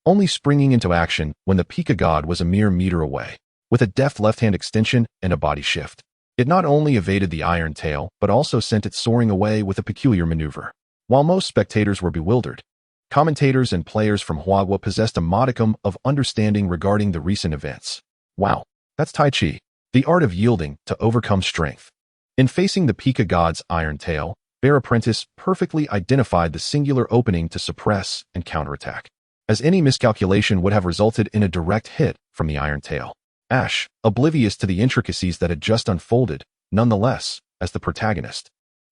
only springing into action when the Pika God was a mere meter away. With a deft left-hand extension and a body shift, it not only evaded the Iron Tail, but also sent it soaring away with a peculiar maneuver. While most spectators were bewildered, commentators and players from Huagua possessed a modicum of understanding regarding the recent events. Wow, that's Tai Chi, the art of yielding to overcome strength. In facing the Pika God's Iron Tail, Bear Apprentice perfectly identified the singular opening to suppress and counterattack, as any miscalculation would have resulted in a direct hit from the Iron Tail. Ash, oblivious to the intricacies that had just unfolded, nonetheless, as the protagonist,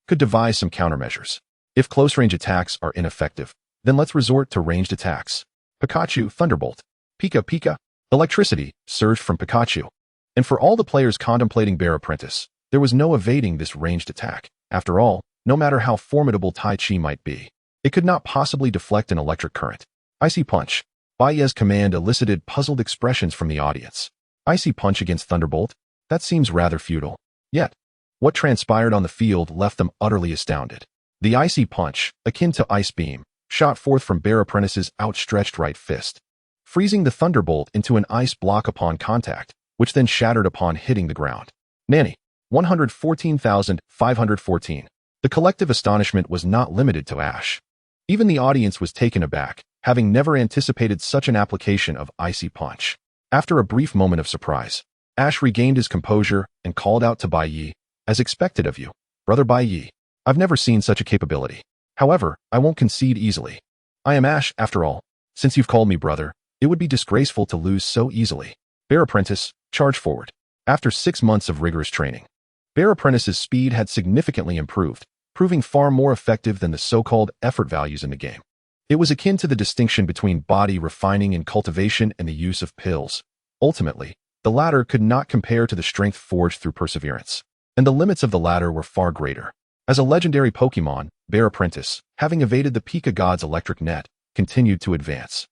could devise some countermeasures. If close-range attacks are ineffective, then let's resort to ranged attacks. Pikachu, Thunderbolt. Pika Pika. Electricity surged from Pikachu. And for all the players contemplating Bear Apprentice, there was no evading this ranged attack. After all, no matter how formidable Tai Chi might be, it could not possibly deflect an electric current. Icy Punch. Bai Ye's command elicited puzzled expressions from the audience. Icy Punch against Thunderbolt? That seems rather futile. Yet, what transpired on the field left them utterly astounded. The Icy Punch, akin to Ice Beam, shot forth from Bear Apprentice's outstretched right fist, freezing the Thunderbolt into an ice block upon contact, which then shattered upon hitting the ground. Nanny. 114,514. The collective astonishment was not limited to Ash. Even the audience was taken aback, having never anticipated such an application of Icy Punch. After a brief moment of surprise, Ash regained his composure and called out to Bai Ye, "As expected of you, Brother Bai Ye. I've never seen such a capability. However, I won't concede easily. I am Ash, after all. Since you've called me brother, it would be disgraceful to lose so easily." Bear Apprentice, charge forward. After 6 months of rigorous training, Bear Apprentice's speed had significantly improved, proving far more effective than the so-called effort values in the game. It was akin to the distinction between body refining and cultivation and the use of pills. Ultimately, the latter could not compare to the strength forged through perseverance, and the limits of the latter were far greater. As a legendary Pokémon, Bear Apprentice, having evaded the Pika God's electric net, continued to advance,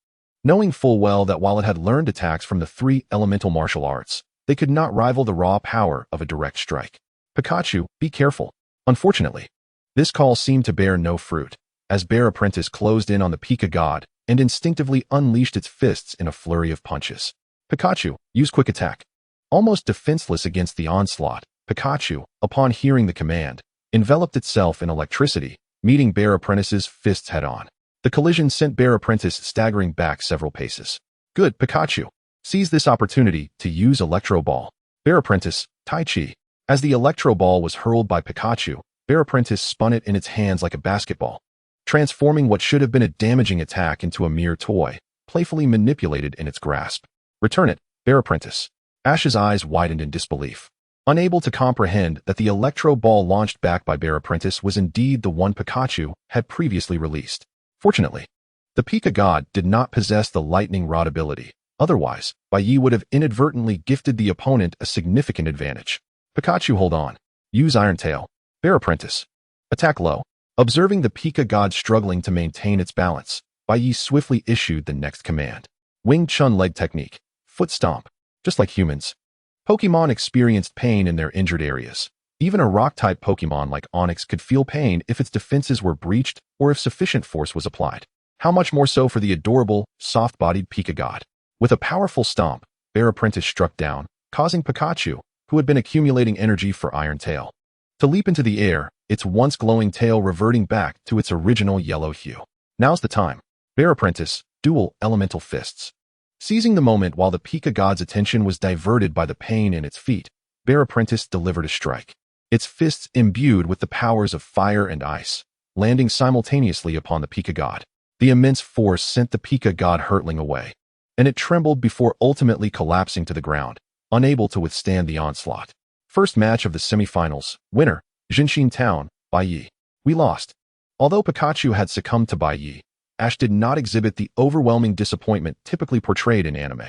knowing full well that while it had learned attacks from the 3 elemental martial arts, they could not rival the raw power of a direct strike. Pikachu, be careful. Unfortunately, this call seemed to bear no fruit, as Bear Apprentice closed in on the Pika God and instinctively unleashed its fists in a flurry of punches. Pikachu, use Quick Attack. Almost defenseless against the onslaught, Pikachu, upon hearing the command, enveloped itself in electricity, meeting Bear Apprentice's fists head-on. The collision sent Bear Apprentice staggering back several paces. Good, Pikachu. Seize this opportunity to use Electro Ball. Bear Apprentice, Tai Chi. As the Electro Ball was hurled by Pikachu, Bear Apprentice spun it in its hands like a basketball, transforming what should have been a damaging attack into a mere toy, playfully manipulated in its grasp. Return it, Bear Apprentice. Ash's eyes widened in disbelief, unable to comprehend that the Electro Ball launched back by Bear Apprentice was indeed the one Pikachu had previously released. Fortunately, the Pika God did not possess the Lightning Rod ability. Otherwise, Bai Ye would have inadvertently gifted the opponent a significant advantage. Pikachu, hold on. Use Iron Tail. Bear Apprentice. Attack low. Observing the Pika God struggling to maintain its balance, Bai Ye swiftly issued the next command. Wing Chun Leg Technique. Foot Stomp. Just like humans, Pokémon experienced pain in their injured areas. Even a rock-type Pokémon like Onix could feel pain if its defenses were breached or if sufficient force was applied. How much more so for the adorable, soft-bodied Pika God. With a powerful stomp, Bear Apprentice struck down, causing Pikachu, who had been accumulating energy for Iron Tail, to leap into the air, its once glowing tail reverting back to its original yellow hue. Now's the time. Bear Apprentice, dual elemental fists. Seizing the moment while the Pika God's attention was diverted by the pain in its feet, Bear Apprentice delivered a strike. its fists imbued with the powers of fire and ice, landing simultaneously upon the Pika god. The immense force sent the Pika god hurtling away, and it trembled before ultimately collapsing to the ground, unable to withstand the onslaught. First match of the semifinals. Winner, Jinshin Town, Bai Ye. We lost. Although Pikachu had succumbed to Bai Ye, Ash did not exhibit the overwhelming disappointment typically portrayed in anime.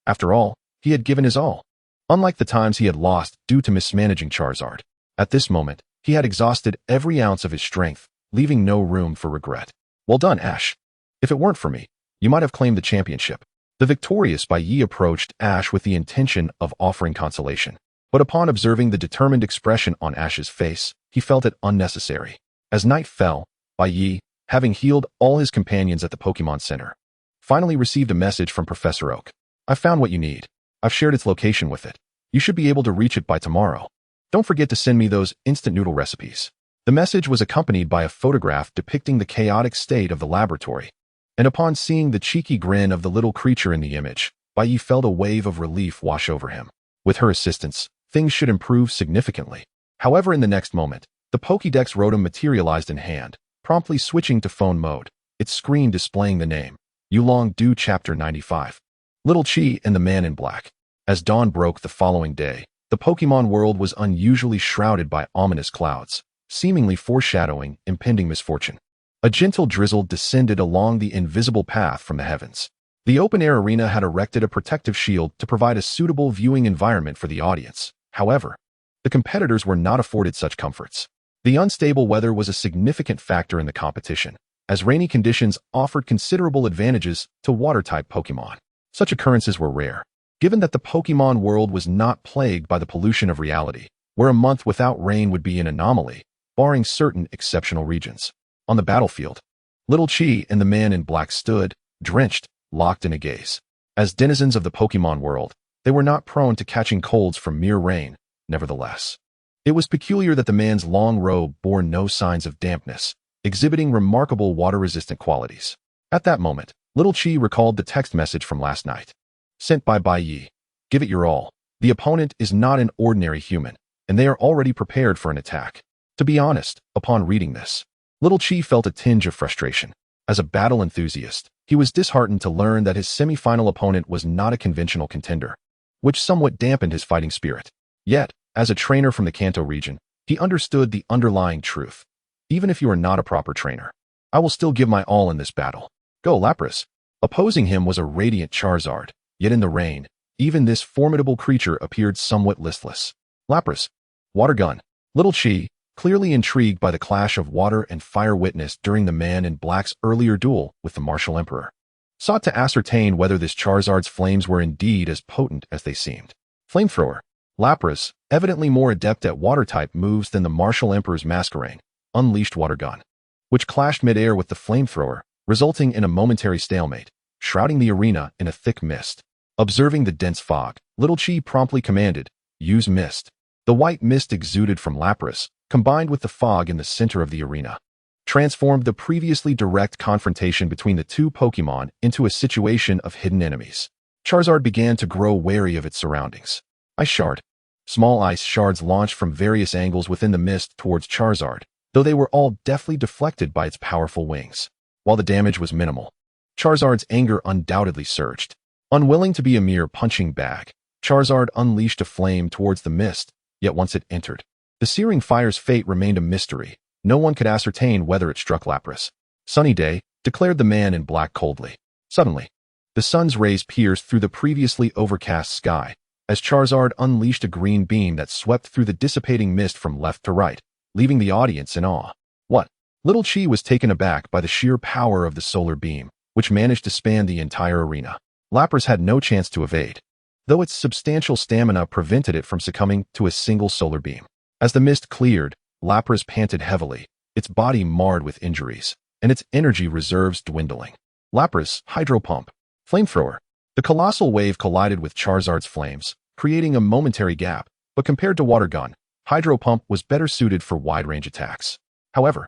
After all, he had given his all. Unlike the times he had lost due to mismanaging Charizard, at this moment, he had exhausted every ounce of his strength, leaving no room for regret. Well done, Ash. If it weren't for me, you might have claimed the championship. The victorious Bai Ye approached Ash with the intention of offering consolation. But upon observing the determined expression on Ash's face, he felt it unnecessary. As night fell, Bai Ye, having healed all his companions at the Pokemon Center, finally received a message from Professor Oak. I found what you need. I've shared its location with it. You should be able to reach it by tomorrow. Don't forget to send me those instant noodle recipes. The message was accompanied by a photograph depicting the chaotic state of the laboratory. And upon seeing the cheeky grin of the little creature in the image, Bai Ye felt a wave of relief wash over him. With her assistance, things should improve significantly. However, in the next moment, the Pokédex Rotom materialized in hand, promptly switching to phone mode, its screen displaying the name, Yulong Du Chapter 95. Little Chi and the Man in Black. As dawn broke the following day, the Pokemon world was unusually shrouded by ominous clouds, seemingly foreshadowing impending misfortune. A gentle drizzle descended along the invisible path from the heavens. The open-air arena had erected a protective shield to provide a suitable viewing environment for the audience. However, the competitors were not afforded such comforts. The unstable weather was a significant factor in the competition, as rainy conditions offered considerable advantages to water-type Pokemon. Such occurrences were rare, given that the Pokemon world was not plagued by the pollution of reality, where a month without rain would be an anomaly, barring certain exceptional regions. On the battlefield, Little Chi and the Man in Black stood, drenched, locked in a gaze. As denizens of the Pokemon world, they were not prone to catching colds from mere rain. Nevertheless, it was peculiar that the man's long robe bore no signs of dampness, exhibiting remarkable water-resistant qualities. At that moment, Little Chi recalled the text message from last night. Sent by Bai Ye. Give it your all. The opponent is not an ordinary human, and they are already prepared for an attack. To be honest, upon reading this, Little Chi felt a tinge of frustration. As a battle enthusiast, he was disheartened to learn that his semi-final opponent was not a conventional contender, which somewhat dampened his fighting spirit. Yet, as a trainer from the Kanto region, he understood the underlying truth. Even if you are not a proper trainer, I will still give my all in this battle. Go, Lapras. Opposing him was a radiant Charizard, yet in the rain, even this formidable creature appeared somewhat listless. Lapras. Water Gun. Little Chi, clearly intrigued by the clash of water and fire witnessed during the Man in Black's earlier duel with the Martial Emperor, sought to ascertain whether this Charizard's flames were indeed as potent as they seemed. Flamethrower. Lapras, evidently more adept at water-type moves than the Martial Emperor's Masquerain, unleashed Water Gun, which clashed mid-air with the Flamethrower, resulting in a momentary stalemate, shrouding the arena in a thick mist. Observing the dense fog, Little Chi promptly commanded, use mist. The white mist exuded from Lapras, combined with the fog in the center of the arena, transformed the previously direct confrontation between the two Pokemon into a situation of hidden enemies. Charizard began to grow wary of its surroundings. Ice Shard. Small ice shards launched from various angles within the mist towards Charizard, though they were all deftly deflected by its powerful wings. While the damage was minimal, Charizard's anger undoubtedly surged. Unwilling to be a mere punching bag, Charizard unleashed a flame towards the mist, yet once it entered, the searing fire's fate remained a mystery. No one could ascertain whether it struck Lapras. Sunny day, declared the Man in Black coldly. Suddenly, the sun's rays pierced through the previously overcast sky, as Charizard unleashed a green beam that swept through the dissipating mist from left to right, leaving the audience in awe. What? Little Chi was taken aback by the sheer power of the solar beam, which managed to span the entire arena. Lapras had no chance to evade, though its substantial stamina prevented it from succumbing to a single solar beam. As the mist cleared, Lapras panted heavily, its body marred with injuries, and its energy reserves dwindling. Lapras, Hydro Pump. Flamethrower. The colossal wave collided with Charizard's flames, creating a momentary gap, but compared to Water Gun, Hydro Pump was better suited for wide-range attacks. However,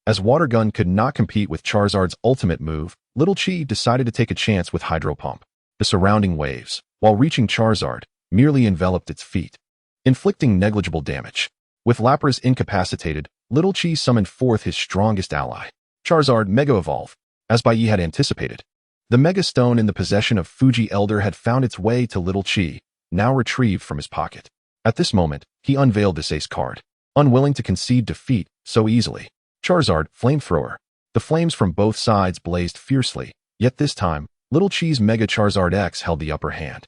as Water Gun could not compete with Charizard's ultimate move, Little Chi decided to take a chance with Hydro Pump. The surrounding waves, while reaching Charizard, merely enveloped its feet, inflicting negligible damage. With Lapras incapacitated, Little Chi summoned forth his strongest ally, Charizard Mega Evolve, as Bai Ye had anticipated. The Mega Stone in the possession of Fuji Elder had found its way to Little Chi, now retrieved from his pocket. At this moment, he unveiled this ace card, unwilling to concede defeat so easily. Charizard Flamethrower. The flames from both sides blazed fiercely, yet this time, Little Chi's Mega Charizard X held the upper hand.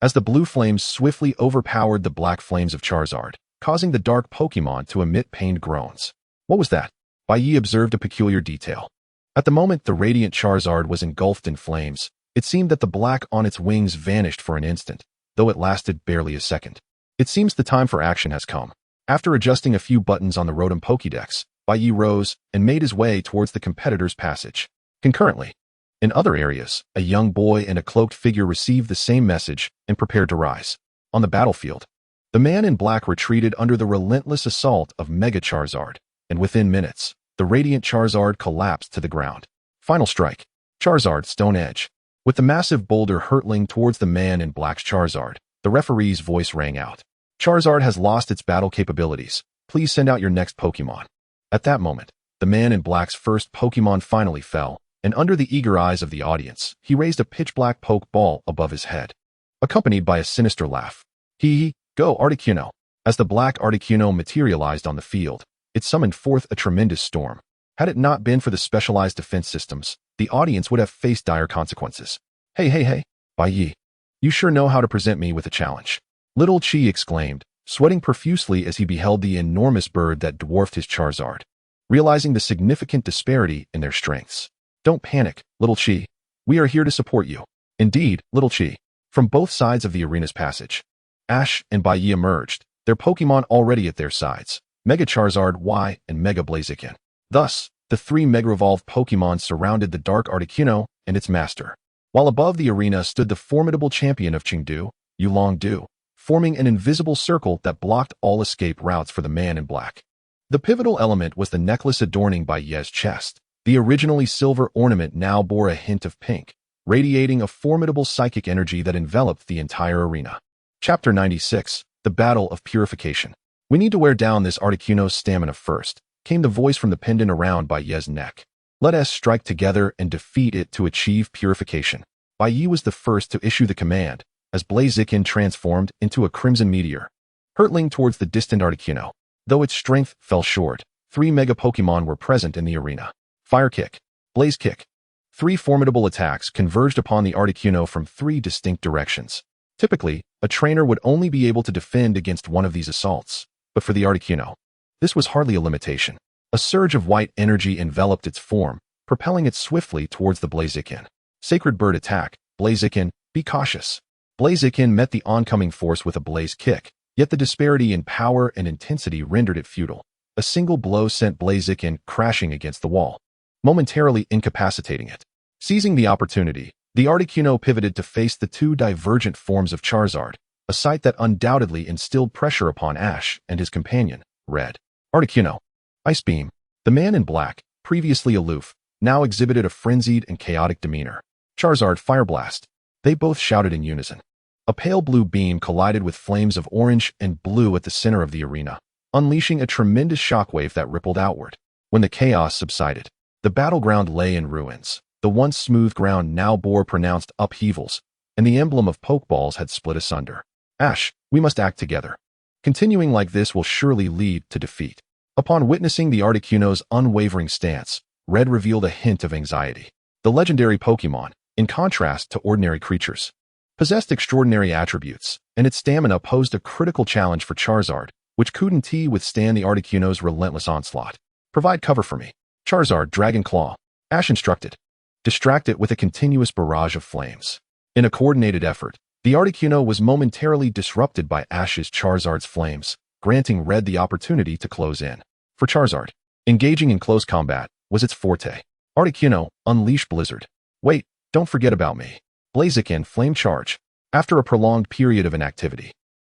As the blue flames swiftly overpowered the black flames of Charizard, causing the dark Pokémon to emit pained groans. What was that? Bai Ye observed a peculiar detail. At the moment the radiant Charizard was engulfed in flames, it seemed that the black on its wings vanished for an instant, though it lasted barely a second. It seems the time for action has come. After adjusting a few buttons on the Rotom Pokédex, Bai Ye rose and made his way towards the competitor's passage. Concurrently, in other areas, a young boy and a cloaked figure received the same message and prepared to rise. On the battlefield, the man in black retreated under the relentless assault of Mega Charizard, and within minutes, the radiant Charizard collapsed to the ground. Final strike. Charizard Stone Edge. With the massive boulder hurtling towards the man in black's Charizard, the referee's voice rang out. Charizard has lost its battle capabilities. Please send out your next Pokémon. At that moment, the man in black's first Pokémon finally fell, and under the eager eyes of the audience, he raised a pitch-black Pokeball above his head, accompanied by a sinister laugh. Hehe, go Articuno. As the black Articuno materialized on the field, it summoned forth a tremendous storm. Had it not been for the specialized defense systems, the audience would have faced dire consequences. Hey, Bai Ye. You sure know how to present me with a challenge. Little Chi exclaimed, sweating profusely as he beheld the enormous bird that dwarfed his Charizard, realizing the significant disparity in their strengths. Don't panic, Little Chi. We are here to support you. Indeed, Little Chi. From both sides of the arena's passage, Ash and Bai Ye emerged, their Pokémon already at their sides, Mega Charizard Y and Mega Blaziken. Thus, the three Mega-evolved Pokémon surrounded the Dark Articuno and its master, while above the arena stood the formidable champion of Chengdu, Yulong-Du, forming an invisible circle that blocked all escape routes for the man in black. The pivotal element was the necklace adorning Bai Ye's chest. The originally silver ornament now bore a hint of pink, radiating a formidable psychic energy that enveloped the entire arena. Chapter 96, The Battle of Purification. We need to wear down this Articuno's stamina first, came the voice from the pendant around Bai Ye's neck. Let us strike together and defeat it to achieve purification. Bai Ye was the first to issue the command, as Blaziken transformed into a crimson meteor, hurtling towards the distant Articuno. Though its strength fell short, 3 Mega Pokémon were present in the arena. Fire Kick, Blaze Kick. 3 formidable attacks converged upon the Articuno from 3 distinct directions. Typically, a trainer would only be able to defend against one of these assaults, but for the Articuno, this was hardly a limitation. A surge of white energy enveloped its form, propelling it swiftly towards the Blaziken. Sacred Bird Attack, Blaziken, be cautious. Blaziken met the oncoming force with a Blaze Kick, yet the disparity in power and intensity rendered it futile. A single blow sent Blaziken crashing against the wall, momentarily incapacitating it. Seizing the opportunity, the Articuno pivoted to face the 2 divergent forms of Charizard, a sight that undoubtedly instilled pressure upon Ash and his companion, Red. Articuno. Ice Beam. The man in black, previously aloof, now exhibited a frenzied and chaotic demeanor. Charizard Fire Blast. They both shouted in unison. A pale blue beam collided with flames of orange and blue at the center of the arena, unleashing a tremendous shockwave that rippled outward. When the chaos subsided, the battleground lay in ruins. The once smooth ground now bore pronounced upheavals, and the emblem of Pokeballs had split asunder. Ash, we must act together. Continuing like this will surely lead to defeat. Upon witnessing the Articuno's unwavering stance, Red revealed a hint of anxiety. The legendary Pokémon, in contrast to ordinary creatures, possessed extraordinary attributes, and its stamina posed a critical challenge for Charizard, which couldn't withstand the Articuno's relentless onslaught. Provide cover for me. Charizard Dragon Claw. Ash instructed. Distract it with a continuous barrage of flames. In a coordinated effort, the Articuno was momentarily disrupted by Ash's Charizard's flames, granting Red the opportunity to close in. For Charizard, engaging in close combat was its forte. Articuno, unleash Blizzard. Wait, don't forget about me. Blaziken Flame Charge. After a prolonged period of inactivity,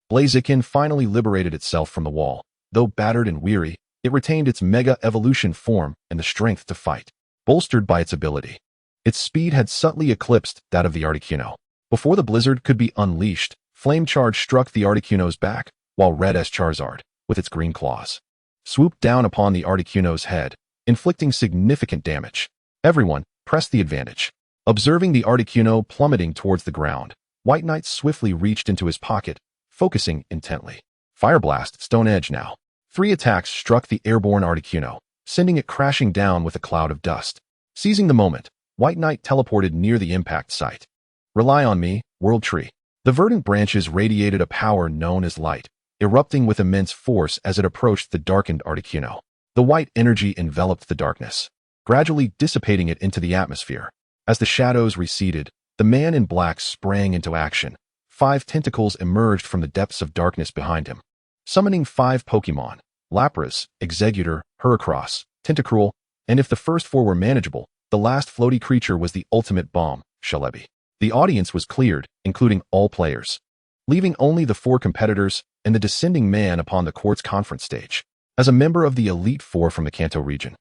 Blaziken finally liberated itself from the wall. Though battered and weary, it retained its Mega Evolution form and the strength to fight. Bolstered by its ability, its speed had subtly eclipsed that of the Articuno. Before the blizzard could be unleashed, Flame Charge struck the Articuno's back, while Red as Charizard, with its green claws, swooped down upon the Articuno's head, inflicting significant damage. Everyone pressed the advantage. Observing the Articuno plummeting towards the ground, White Knight swiftly reached into his pocket, focusing intently. Fire Blast, Stone Edge now. 3 attacks struck the airborne Articuno, sending it crashing down with a cloud of dust. Seizing the moment, White Knight teleported near the impact site. Rely on me, World Tree. The verdant branches radiated a power known as light, erupting with immense force as it approached the darkened Articuno. The white energy enveloped the darkness, gradually dissipating it into the atmosphere. As the shadows receded, the man in black sprang into action. 5 tentacles emerged from the depths of darkness behind him, summoning 5 Pokémon: Lapras, Exeggutor, Heracross, Tentacruel, and if the first 4 were manageable, the last floaty creature was the ultimate bomb, Celebi. The audience was cleared, including all players, leaving only the 4 competitors and the descending man upon the court's conference stage. As a member of the Elite Four from the Kanto region,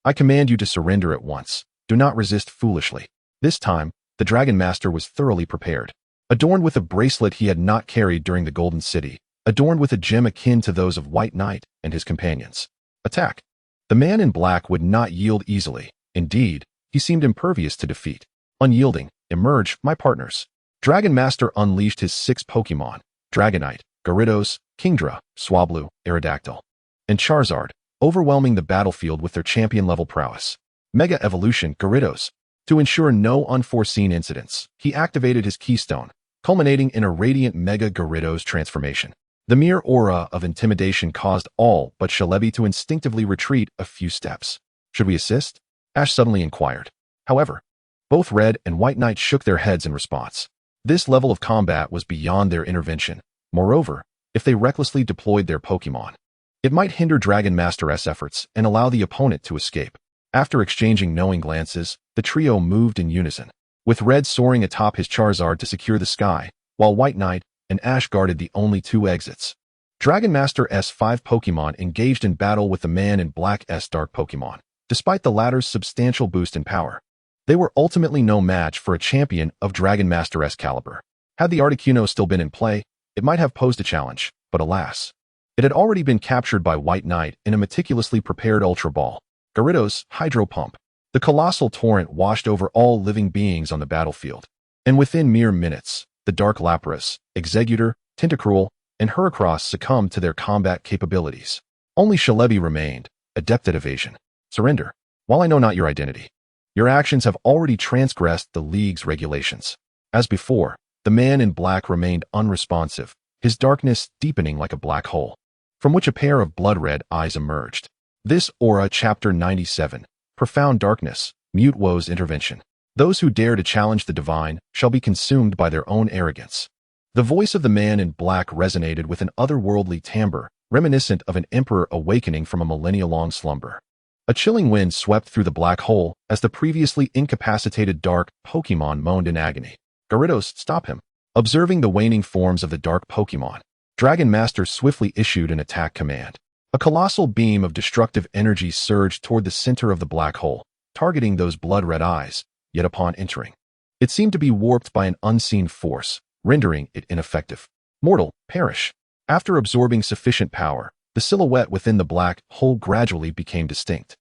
I command you to surrender at once. Do not resist foolishly. This time, the Dragon Master was thoroughly prepared. Adorned with a bracelet he had not carried during the Golden City, adorned with a gem akin to those of White Knight and his companions. Attack. The man in black would not yield easily. Indeed, he seemed impervious to defeat. Unyielding, emerge, my partners. Dragon Master unleashed his 6 Pokémon: Dragonite, Gyarados, Kingdra, Swablu, Aerodactyl, and Charizard, overwhelming the battlefield with their champion-level prowess. Mega Evolution, Gyarados. To ensure no unforeseen incidents, he activated his keystone, culminating in a radiant Mega Gyarados transformation. The mere aura of intimidation caused all but Celebi to instinctively retreat a few steps. Should we assist? Ash suddenly inquired. However, both Red and White Knight shook their heads in response. This level of combat was beyond their intervention. Moreover, if they recklessly deployed their Pokémon, it might hinder Dragon Master's efforts and allow the opponent to escape. After exchanging knowing glances, the trio moved in unison, with Red soaring atop his Charizard to secure the sky, while White Knight and Ash guarded the only 2 exits. Dragon Master's 5 Pokémon engaged in battle with the man in black's dark Pokémon. Despite the latter's substantial boost in power, they were ultimately no match for a champion of Dragon Master's caliber. Had the Articuno still been in play, it might have posed a challenge, but alas, it had already been captured by White Knight in a meticulously prepared Ultra Ball. Gyarados, Hydro Pump. The colossal torrent washed over all living beings on the battlefield, and within mere minutes, the Dark Lapras, Exeggutor, Tentacruel, and Heracross succumbed to their combat capabilities. Only Celebi remained, adept at evasion. Surrender. While I know not your identity, your actions have already transgressed the League's regulations. As before, the man in black remained unresponsive, his darkness deepening like a black hole, from which a pair of blood-red eyes emerged. This aura, Chapter 97, Profound Darkness, Mute Woe's Intervention. Those who dare to challenge the divine shall be consumed by their own arrogance. The voice of the man in black resonated with an otherworldly timbre, reminiscent of an emperor awakening from a millennia-long slumber. A chilling wind swept through the black hole as the previously incapacitated dark Pokémon moaned in agony. Gyarados, stop him. Observing the waning forms of the dark Pokémon, Dragon Master swiftly issued an attack command. A colossal beam of destructive energy surged toward the center of the black hole, targeting those blood-red eyes, yet upon entering, it seemed to be warped by an unseen force, rendering it ineffective. Mortal, perish. After absorbing sufficient power, the silhouette within the black hole gradually became distinct.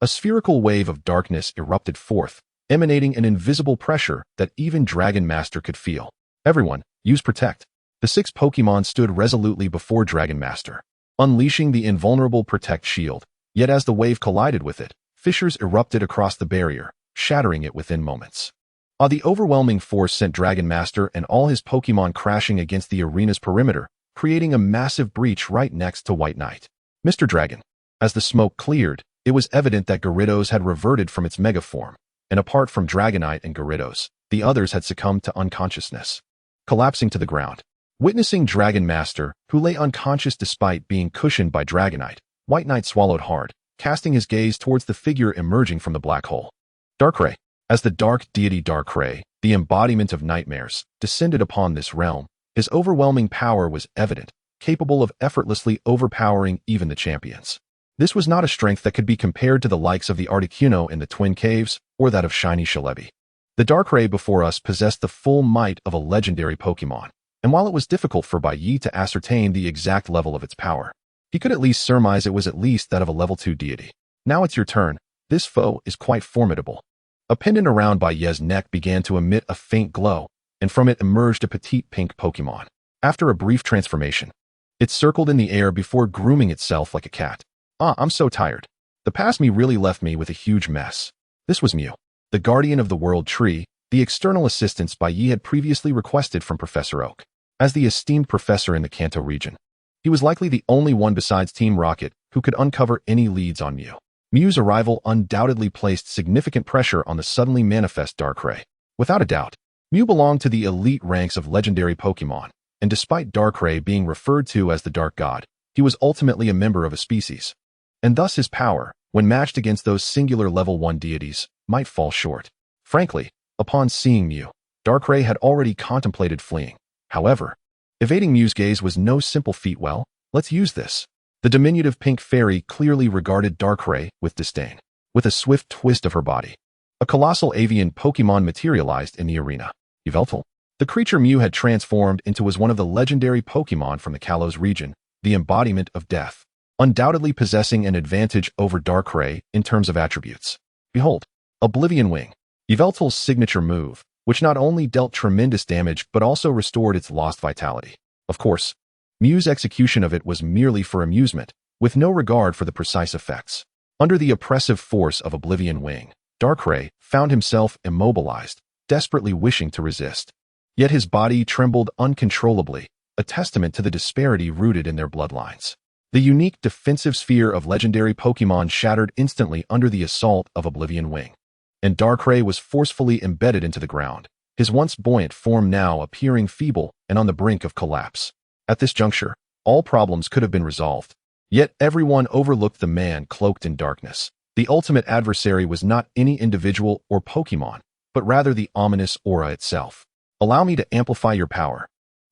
A spherical wave of darkness erupted forth, emanating an invisible pressure that even Dragon Master could feel. Everyone, use Protect. The 6 Pokémon stood resolutely before Dragon Master, unleashing the invulnerable Protect shield. Yet as the wave collided with it, fissures erupted across the barrier, shattering it within moments. The overwhelming force sent Dragon Master and all his Pokémon crashing against the arena's perimeter, creating a massive breach right next to White Knight. Mr. Dragon. As the smoke cleared, it was evident that Gyarados had reverted from its mega form, and apart from Dragonite and Gyarados, the others had succumbed to unconsciousness, collapsing to the ground. Witnessing Dragon Master, who lay unconscious despite being cushioned by Dragonite, White Knight swallowed hard, casting his gaze towards the figure emerging from the black hole. Darkrai. As the dark deity Darkrai, the embodiment of nightmares, descended upon this realm, his overwhelming power was evident, capable of effortlessly overpowering even the champions. This was not a strength that could be compared to the likes of the Articuno in the Twin Caves or that of Shiny Celebi. The Darkrai before us possessed the full might of a legendary Pokémon, and while it was difficult for Bai Ye to ascertain the exact level of its power, He could at least surmise it was at least that of a level 2 deity. Now it's your turn. This foe is quite formidable. A pendant around Bai Ye's neck began to emit a faint glow, and from it emerged a petite pink Pokémon. After a brief transformation, it circled in the air before grooming itself like a cat. I'm so tired. The past me really left me with a huge mess. This was Mew, the guardian of the world tree, the external assistance Bai Ye had previously requested from Professor Oak. As the esteemed professor in the Kanto region, he was likely the only one besides Team Rocket who could uncover any leads on Mew. Mew's arrival undoubtedly placed significant pressure on the suddenly manifest Darkrai. Without a doubt, Mew belonged to the elite ranks of legendary Pokémon, and despite Darkrai being referred to as the Dark God, he was ultimately a member of a species. And thus his power, when matched against those singular level 1 deities, might fall short. Frankly, upon seeing Mew, Darkrai had already contemplated fleeing. However, evading Mew's gaze was no simple feat. Well, let's use this. The diminutive pink fairy clearly regarded Darkrai with disdain. With a swift twist of her body, a colossal avian Pokémon materialized in the arena. Yveltal. The creature Mew had transformed into was one of the legendary Pokémon from the Kalos region, the embodiment of death, undoubtedly possessing an advantage over Darkrai in terms of attributes. Behold, Oblivion Wing, Yveltal's signature move, which not only dealt tremendous damage but also restored its lost vitality. Of course, Mew's execution of it was merely for amusement, with no regard for the precise effects. Under the oppressive force of Oblivion Wing, Darkrai found himself immobilized, desperately wishing to resist. Yet his body trembled uncontrollably, a testament to the disparity rooted in their bloodlines. The unique defensive sphere of legendary Pokémon shattered instantly under the assault of Oblivion Wing, and Darkrai was forcefully embedded into the ground, his once buoyant form now appearing feeble and on the brink of collapse. At this juncture, all problems could have been resolved. Yet everyone overlooked the man cloaked in darkness. The ultimate adversary was not any individual or Pokémon, but rather the ominous aura itself. Allow me to amplify your power.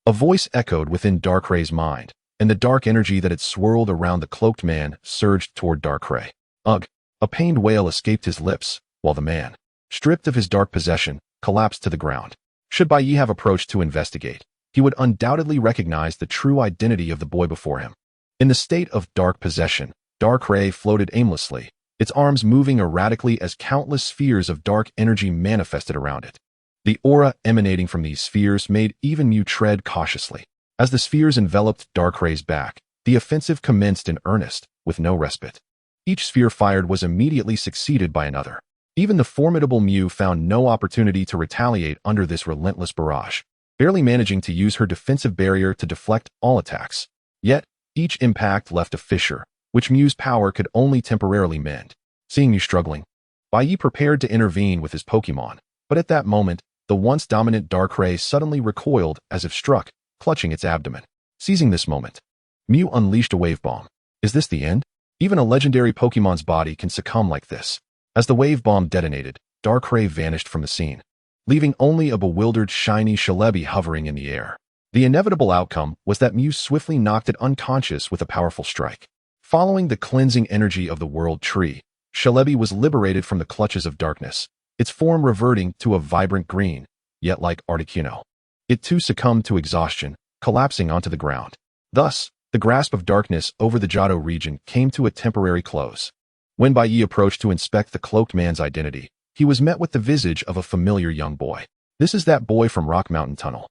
A voice echoed within Darkrai's mind, and the dark energy that had swirled around the cloaked man surged toward Darkrai. Ugh! A pained wail escaped his lips, while the man, stripped of his dark possession, collapsed to the ground. Should Bai Ye have approached to investigate, he would undoubtedly recognize the true identity of the boy before him. In the state of dark possession, Darkrai floated aimlessly, its arms moving erratically as countless spheres of dark energy manifested around it. The aura emanating from these spheres made even Mew tread cautiously. As the spheres enveloped Darkrai's back, the offensive commenced in earnest, with no respite. Each sphere fired was immediately succeeded by another. Even the formidable Mew found no opportunity to retaliate under this relentless barrage, barely managing to use her defensive barrier to deflect all attacks. Yet, each impact left a fissure, which Mew's power could only temporarily mend. Seeing Mew struggling, Bai Ye prepared to intervene with his Pokémon, but at that moment, the once dominant Darkrai suddenly recoiled as if struck, clutching its abdomen. Seizing this moment, Mew unleashed a wave bomb. Is this the end? Even a legendary Pokémon's body can succumb like this. As the wave bomb detonated, Darkrai vanished from the scene, leaving only a bewildered shiny Celebi hovering in the air. The inevitable outcome was that Mew swiftly knocked it unconscious with a powerful strike. Following the cleansing energy of the world tree, Celebi was liberated from the clutches of darkness, its form reverting to a vibrant green, yet like Articuno. It too succumbed to exhaustion, collapsing onto the ground. Thus, the grasp of darkness over the Johto region came to a temporary close. When Bai Ye approached to inspect the cloaked man's identity, he was met with the visage of a familiar young boy. This is that boy from Rock Mountain Tunnel.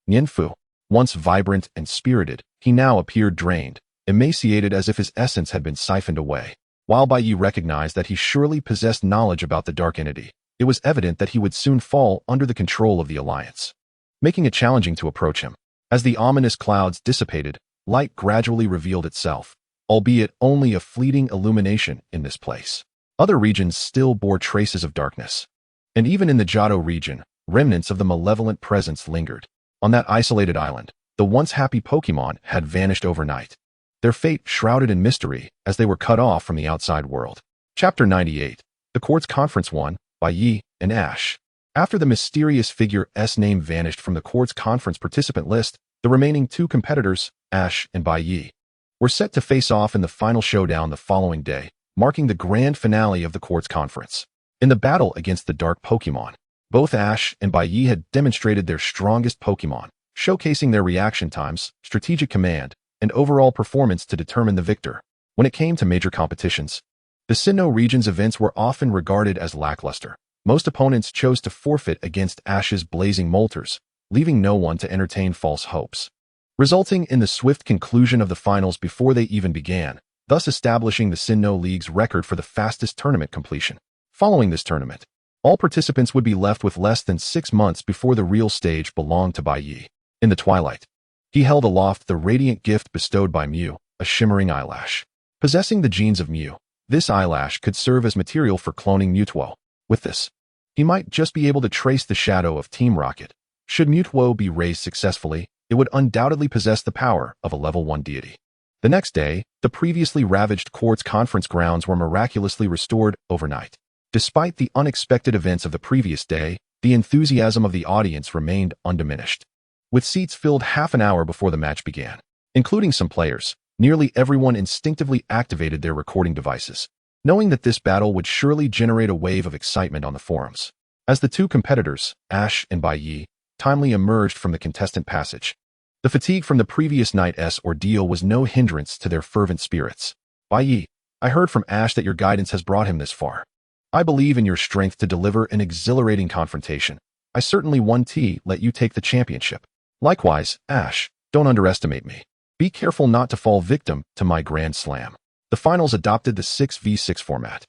Nianfu. Once vibrant and spirited, he now appeared drained, emaciated as if his essence had been siphoned away. While Bai Ye recognized that he surely possessed knowledge about the dark entity, it was evident that he would soon fall under the control of the Alliance, making it challenging to approach him. As the ominous clouds dissipated, light gradually revealed itself, albeit only a fleeting illumination in this place. Other regions still bore traces of darkness, and even in the Johto region, remnants of the malevolent presence lingered. On that isolated island, the once happy Pokémon had vanished overnight, their fate shrouded in mystery as they were cut off from the outside world. Chapter 98. The Quartz Conference 1, Bai Ye and Ash. After the mysterious figure's name vanished from the Quartz Conference participant list, the remaining two competitors, Ash and Bai Ye, were set to face off in the final showdown the following day, marking the grand finale of the Quartz Conference. In the battle against the Dark Pokémon, both Ash and Bai Ye had demonstrated their strongest Pokémon, showcasing their reaction times, strategic command, and overall performance to determine the victor. When it came to major competitions, the Sinnoh region's events were often regarded as lackluster. Most opponents chose to forfeit against Ash's blazing molters, leaving no one to entertain false hopes, resulting in the swift conclusion of the finals before they even began, thus establishing the Sinnoh League's record for the fastest tournament completion. Following this tournament, all participants would be left with less than 6 months before the real stage belonged to Bai Ye. In the twilight, he held aloft the radiant gift bestowed by Mew, a shimmering eyelash. Possessing the genes of Mew, this eyelash could serve as material for cloning Mewtwo. With this, he might just be able to trace the shadow of Team Rocket. Should Mewtwo be raised successfully, it would undoubtedly possess the power of a level 1 deity. The next day, the previously ravaged Quartz conference grounds were miraculously restored overnight. Despite the unexpected events of the previous day, the enthusiasm of the audience remained undiminished. With seats filled half an hour before the match began, including some players, nearly everyone instinctively activated their recording devices, knowing that this battle would surely generate a wave of excitement on the forums. As the two competitors, Ash and Bai Ye, timely emerged from the contestant passage, the fatigue from the previous night's ordeal was no hindrance to their fervent spirits. Bai Ye, I heard from Ash that your guidance has brought him this far. I believe in your strength to deliver an exhilarating confrontation. I certainly won't let you take the championship. Likewise, Ash, don't underestimate me. Be careful not to fall victim to my grand slam. The finals adopted the 6v6 format,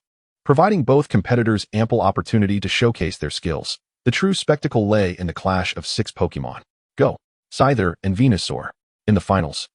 providing both competitors ample opportunity to showcase their skills. The true spectacle lay in the clash of 6 Pokémon, Go, Scyther, and Venusaur. In the finals,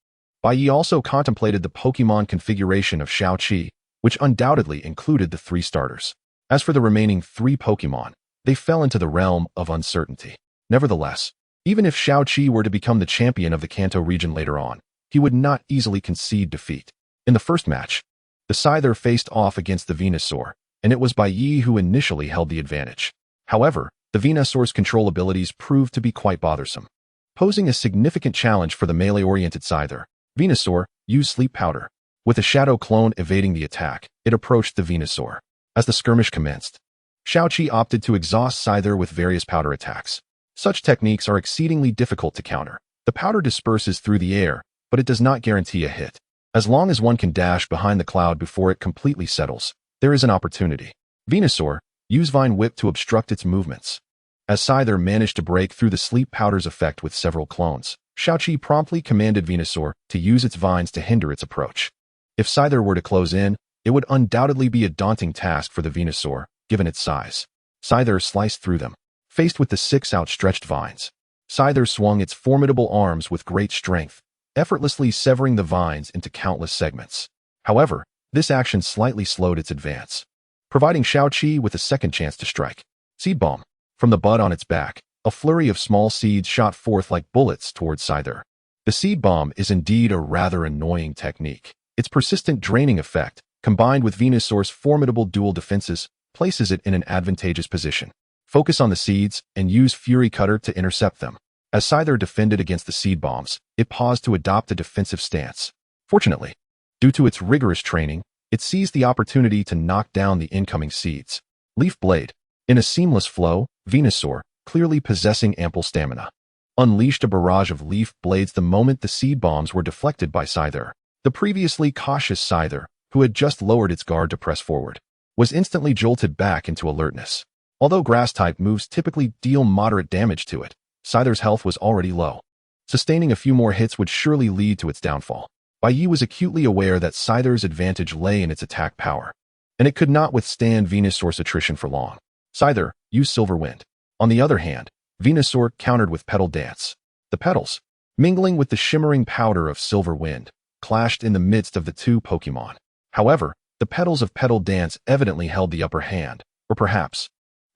Bai Ye also contemplated the Pokémon configuration of Xiaoqi, which undoubtedly included the 3 starters. As for the remaining 3 Pokémon, they fell into the realm of uncertainty. Nevertheless, even if Xiaoqi were to become the champion of the Kanto region later on, he would not easily concede defeat. In the first match, the Scyther faced off against the Venusaur, and it was Bai Ye who initially held the advantage. However, the Venusaur's control abilities proved to be quite bothersome, posing a significant challenge for the melee-oriented Scyther. Venusaur used Sleep Powder. With a Shadow Clone evading the attack, it approached the Venusaur. As the skirmish commenced, Xiaoqi opted to exhaust Scyther with various powder attacks. Such techniques are exceedingly difficult to counter. The powder disperses through the air, but it does not guarantee a hit. As long as one can dash behind the cloud before it completely settles, there is an opportunity. Venusaur used Vine Whip to obstruct its movements. As Scyther managed to break through the Sleep Powder's effect with several clones, Xiaoqi promptly commanded Venusaur to use its vines to hinder its approach. If Scyther were to close in, it would undoubtedly be a daunting task for the Venusaur, given its size. Scyther sliced through them. Faced with the 6 outstretched vines, Scyther swung its formidable arms with great strength, effortlessly severing the vines into countless segments. However, this action slightly slowed its advance, providing Xiaoqi with a second chance to strike. Seed Bomb. From the bud on its back, a flurry of small seeds shot forth like bullets towards Scyther. The Seed Bomb is indeed a rather annoying technique. Its persistent draining effect, combined with Venusaur's formidable dual defenses, places it in an advantageous position. Focus on the seeds and use Fury Cutter to intercept them. As Scyther defended against the seed bombs, it paused to adopt a defensive stance. Fortunately, due to its rigorous training, it seized the opportunity to knock down the incoming seeds. Leaf Blade. In a seamless flow, Venusaur, clearly possessing ample stamina, unleashed a barrage of leaf blades the moment the seed bombs were deflected by Scyther. The previously cautious Scyther, who had just lowered its guard to press forward, was instantly jolted back into alertness. Although grass-type moves typically deal moderate damage to it, Scyther's health was already low. Sustaining a few more hits would surely lead to its downfall. Bai Ye was acutely aware that Scyther's advantage lay in its attack power, and it could not withstand Venusaur's attrition for long. Scyther used Silver Wind. On the other hand, Venusaur countered with Petal Dance. The petals, mingling with the shimmering powder of Silver Wind, clashed in the midst of the 2 Pokémon. However, the petals of Petal Dance evidently held the upper hand, or perhaps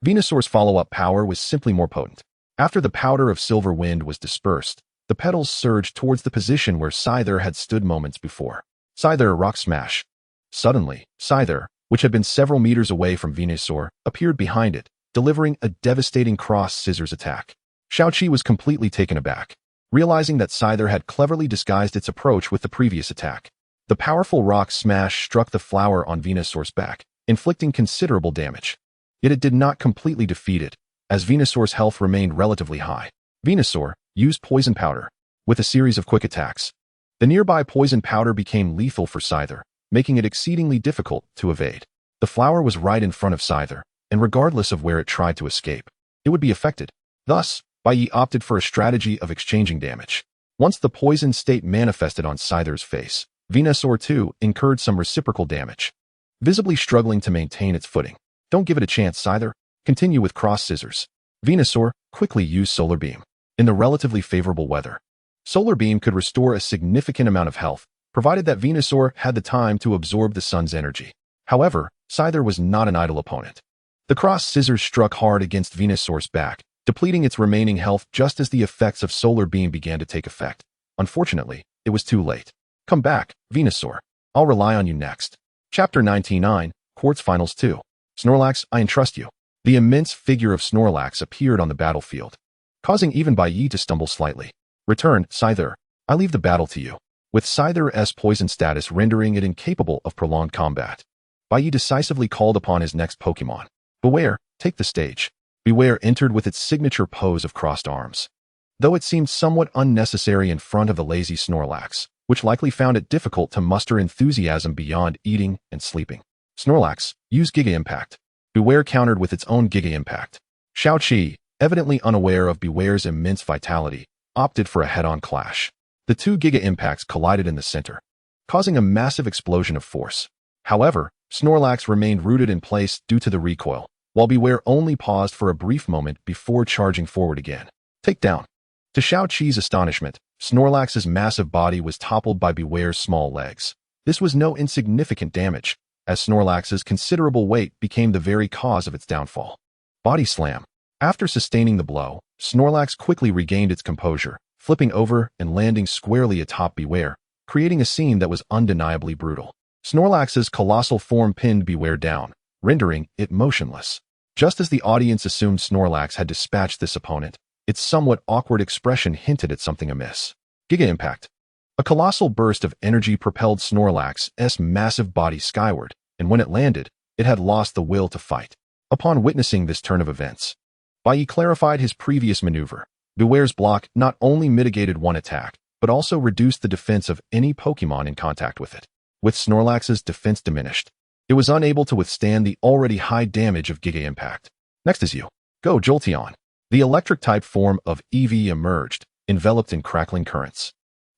Venusaur's follow-up power was simply more potent. After the powder of Silver Wind was dispersed, the petals surged towards the position where Scyther had stood moments before. Scyther Rock Smash. Suddenly, Scyther, which had been several meters away from Venusaur, appeared behind it, delivering a devastating cross-scissors attack. Xiaoqi was completely taken aback, realizing that Scyther had cleverly disguised its approach with the previous attack. The powerful Rock Smash struck the flower on Venusaur's back, inflicting considerable damage. Yet it did not completely defeat it, as Venusaur's health remained relatively high. Venusaur used Poison Powder. With a series of quick attacks, The nearby poison powder became lethal for Scyther, making it exceedingly difficult to evade. The flower was right in front of Scyther, and regardless of where it tried to escape, it would be affected. Thus, Bai Ye opted for a strategy of exchanging damage. Once the poison state manifested on Scyther's face, Venusaur too incurred some reciprocal damage, visibly struggling to maintain its footing. Don't give it a chance, Scyther. Continue with cross scissors. Venusaur quickly used Solar Beam. In the relatively favorable weather, Solar Beam could restore a significant amount of health, provided that Venusaur had the time to absorb the sun's energy. However, Scyther was not an idle opponent. The cross scissors struck hard against Venusaur's back, depleting its remaining health just as the effects of Solar Beam began to take effect. Unfortunately, it was too late. Come back, Venusaur. I'll rely on you next. Chapter 99, Quartz Finals 2. Snorlax, I entrust you. The immense figure of Snorlax appeared on the battlefield, causing even Bai Ye to stumble slightly. Return, Scyther. I leave the battle to you. With Scyther's poison status rendering it incapable of prolonged combat, Bai Ye decisively called upon his next Pokémon. Beware, take the stage. Beware entered with its signature pose of crossed arms. Though it seemed somewhat unnecessary in front of the lazy Snorlax, which likely found it difficult to muster enthusiasm beyond eating and sleeping. Snorlax, use Giga Impact. Beware countered with its own Giga Impact. Xiaoqi, evidently unaware of Beware's immense vitality, opted for a head-on clash. The two Giga Impacts collided in the center, causing a massive explosion of force. However, Snorlax remained rooted in place due to the recoil, while Beware only paused for a brief moment before charging forward again. Takedown. To Xiaoqi's astonishment, Snorlax's massive body was toppled by Beware's small legs. This was no insignificant damage, as Snorlax's considerable weight became the very cause of its downfall. Body Slam. After sustaining the blow, Snorlax quickly regained its composure, flipping over and landing squarely atop Beware, creating a scene that was undeniably brutal. Snorlax's colossal form pinned Beware down, rendering it motionless. Just as the audience assumed Snorlax had dispatched this opponent, its somewhat awkward expression hinted at something amiss. Giga Impact. A colossal burst of energy propelled Snorlax's massive body skyward, and when it landed, it had lost the will to fight. Upon witnessing this turn of events, Bai Ye clarified his previous maneuver. Beware's block not only mitigated one attack, but also reduced the defense of any Pokémon in contact with it. With Snorlax's defense diminished, it was unable to withstand the already high damage of Giga Impact. Next is you. Go, Jolteon. The electric-type form of Eevee emerged, enveloped in crackling currents.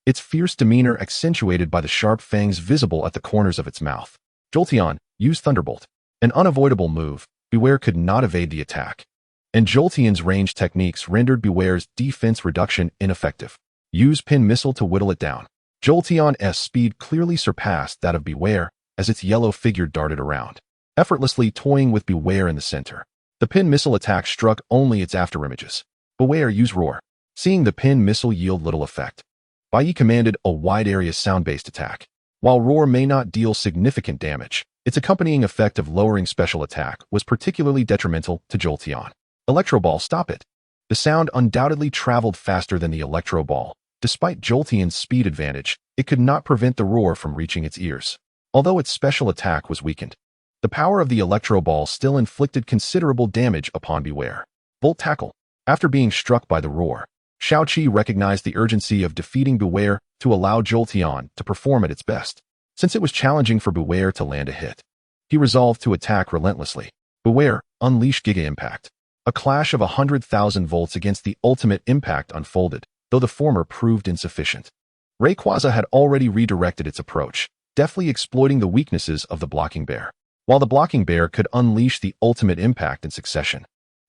Its fierce demeanor accentuated by the sharp fangs visible at the corners of its mouth. Jolteon, use Thunderbolt. An unavoidable move, Beware could not evade the attack, and Jolteon's range techniques rendered Beware's defense reduction ineffective. Use Pin Missile to whittle it down. Jolteon's speed clearly surpassed that of Beware as its yellow figure darted around, effortlessly toying with Beware in the center. The Pin Missile attack struck only its afterimages. Beware, use Roar. Seeing the Pin Missile yield little effect, Bai Ye commanded a wide-area sound-based attack. While Roar may not deal significant damage, its accompanying effect of lowering special attack was particularly detrimental to Jolteon. Electro Ball, stop it. The sound undoubtedly traveled faster than the Electro Ball. Despite Jolteon's speed advantage, it could not prevent the roar from reaching its ears. Although its special attack was weakened, the power of the Electro Ball still inflicted considerable damage upon Beware. Volt Tackle. After being struck by the roar, Xiaoqi recognized the urgency of defeating Beware to allow Jolteon to perform at its best. Since it was challenging for Beware to land a hit, he resolved to attack relentlessly. Beware, unleash Giga Impact. A clash of 100,000 volts against the ultimate impact unfolded, though the former proved insufficient. Rayquaza had already redirected its approach, deftly exploiting the weaknesses of the Blocking Bear. While the Blocking Bear could unleash the ultimate impact in succession,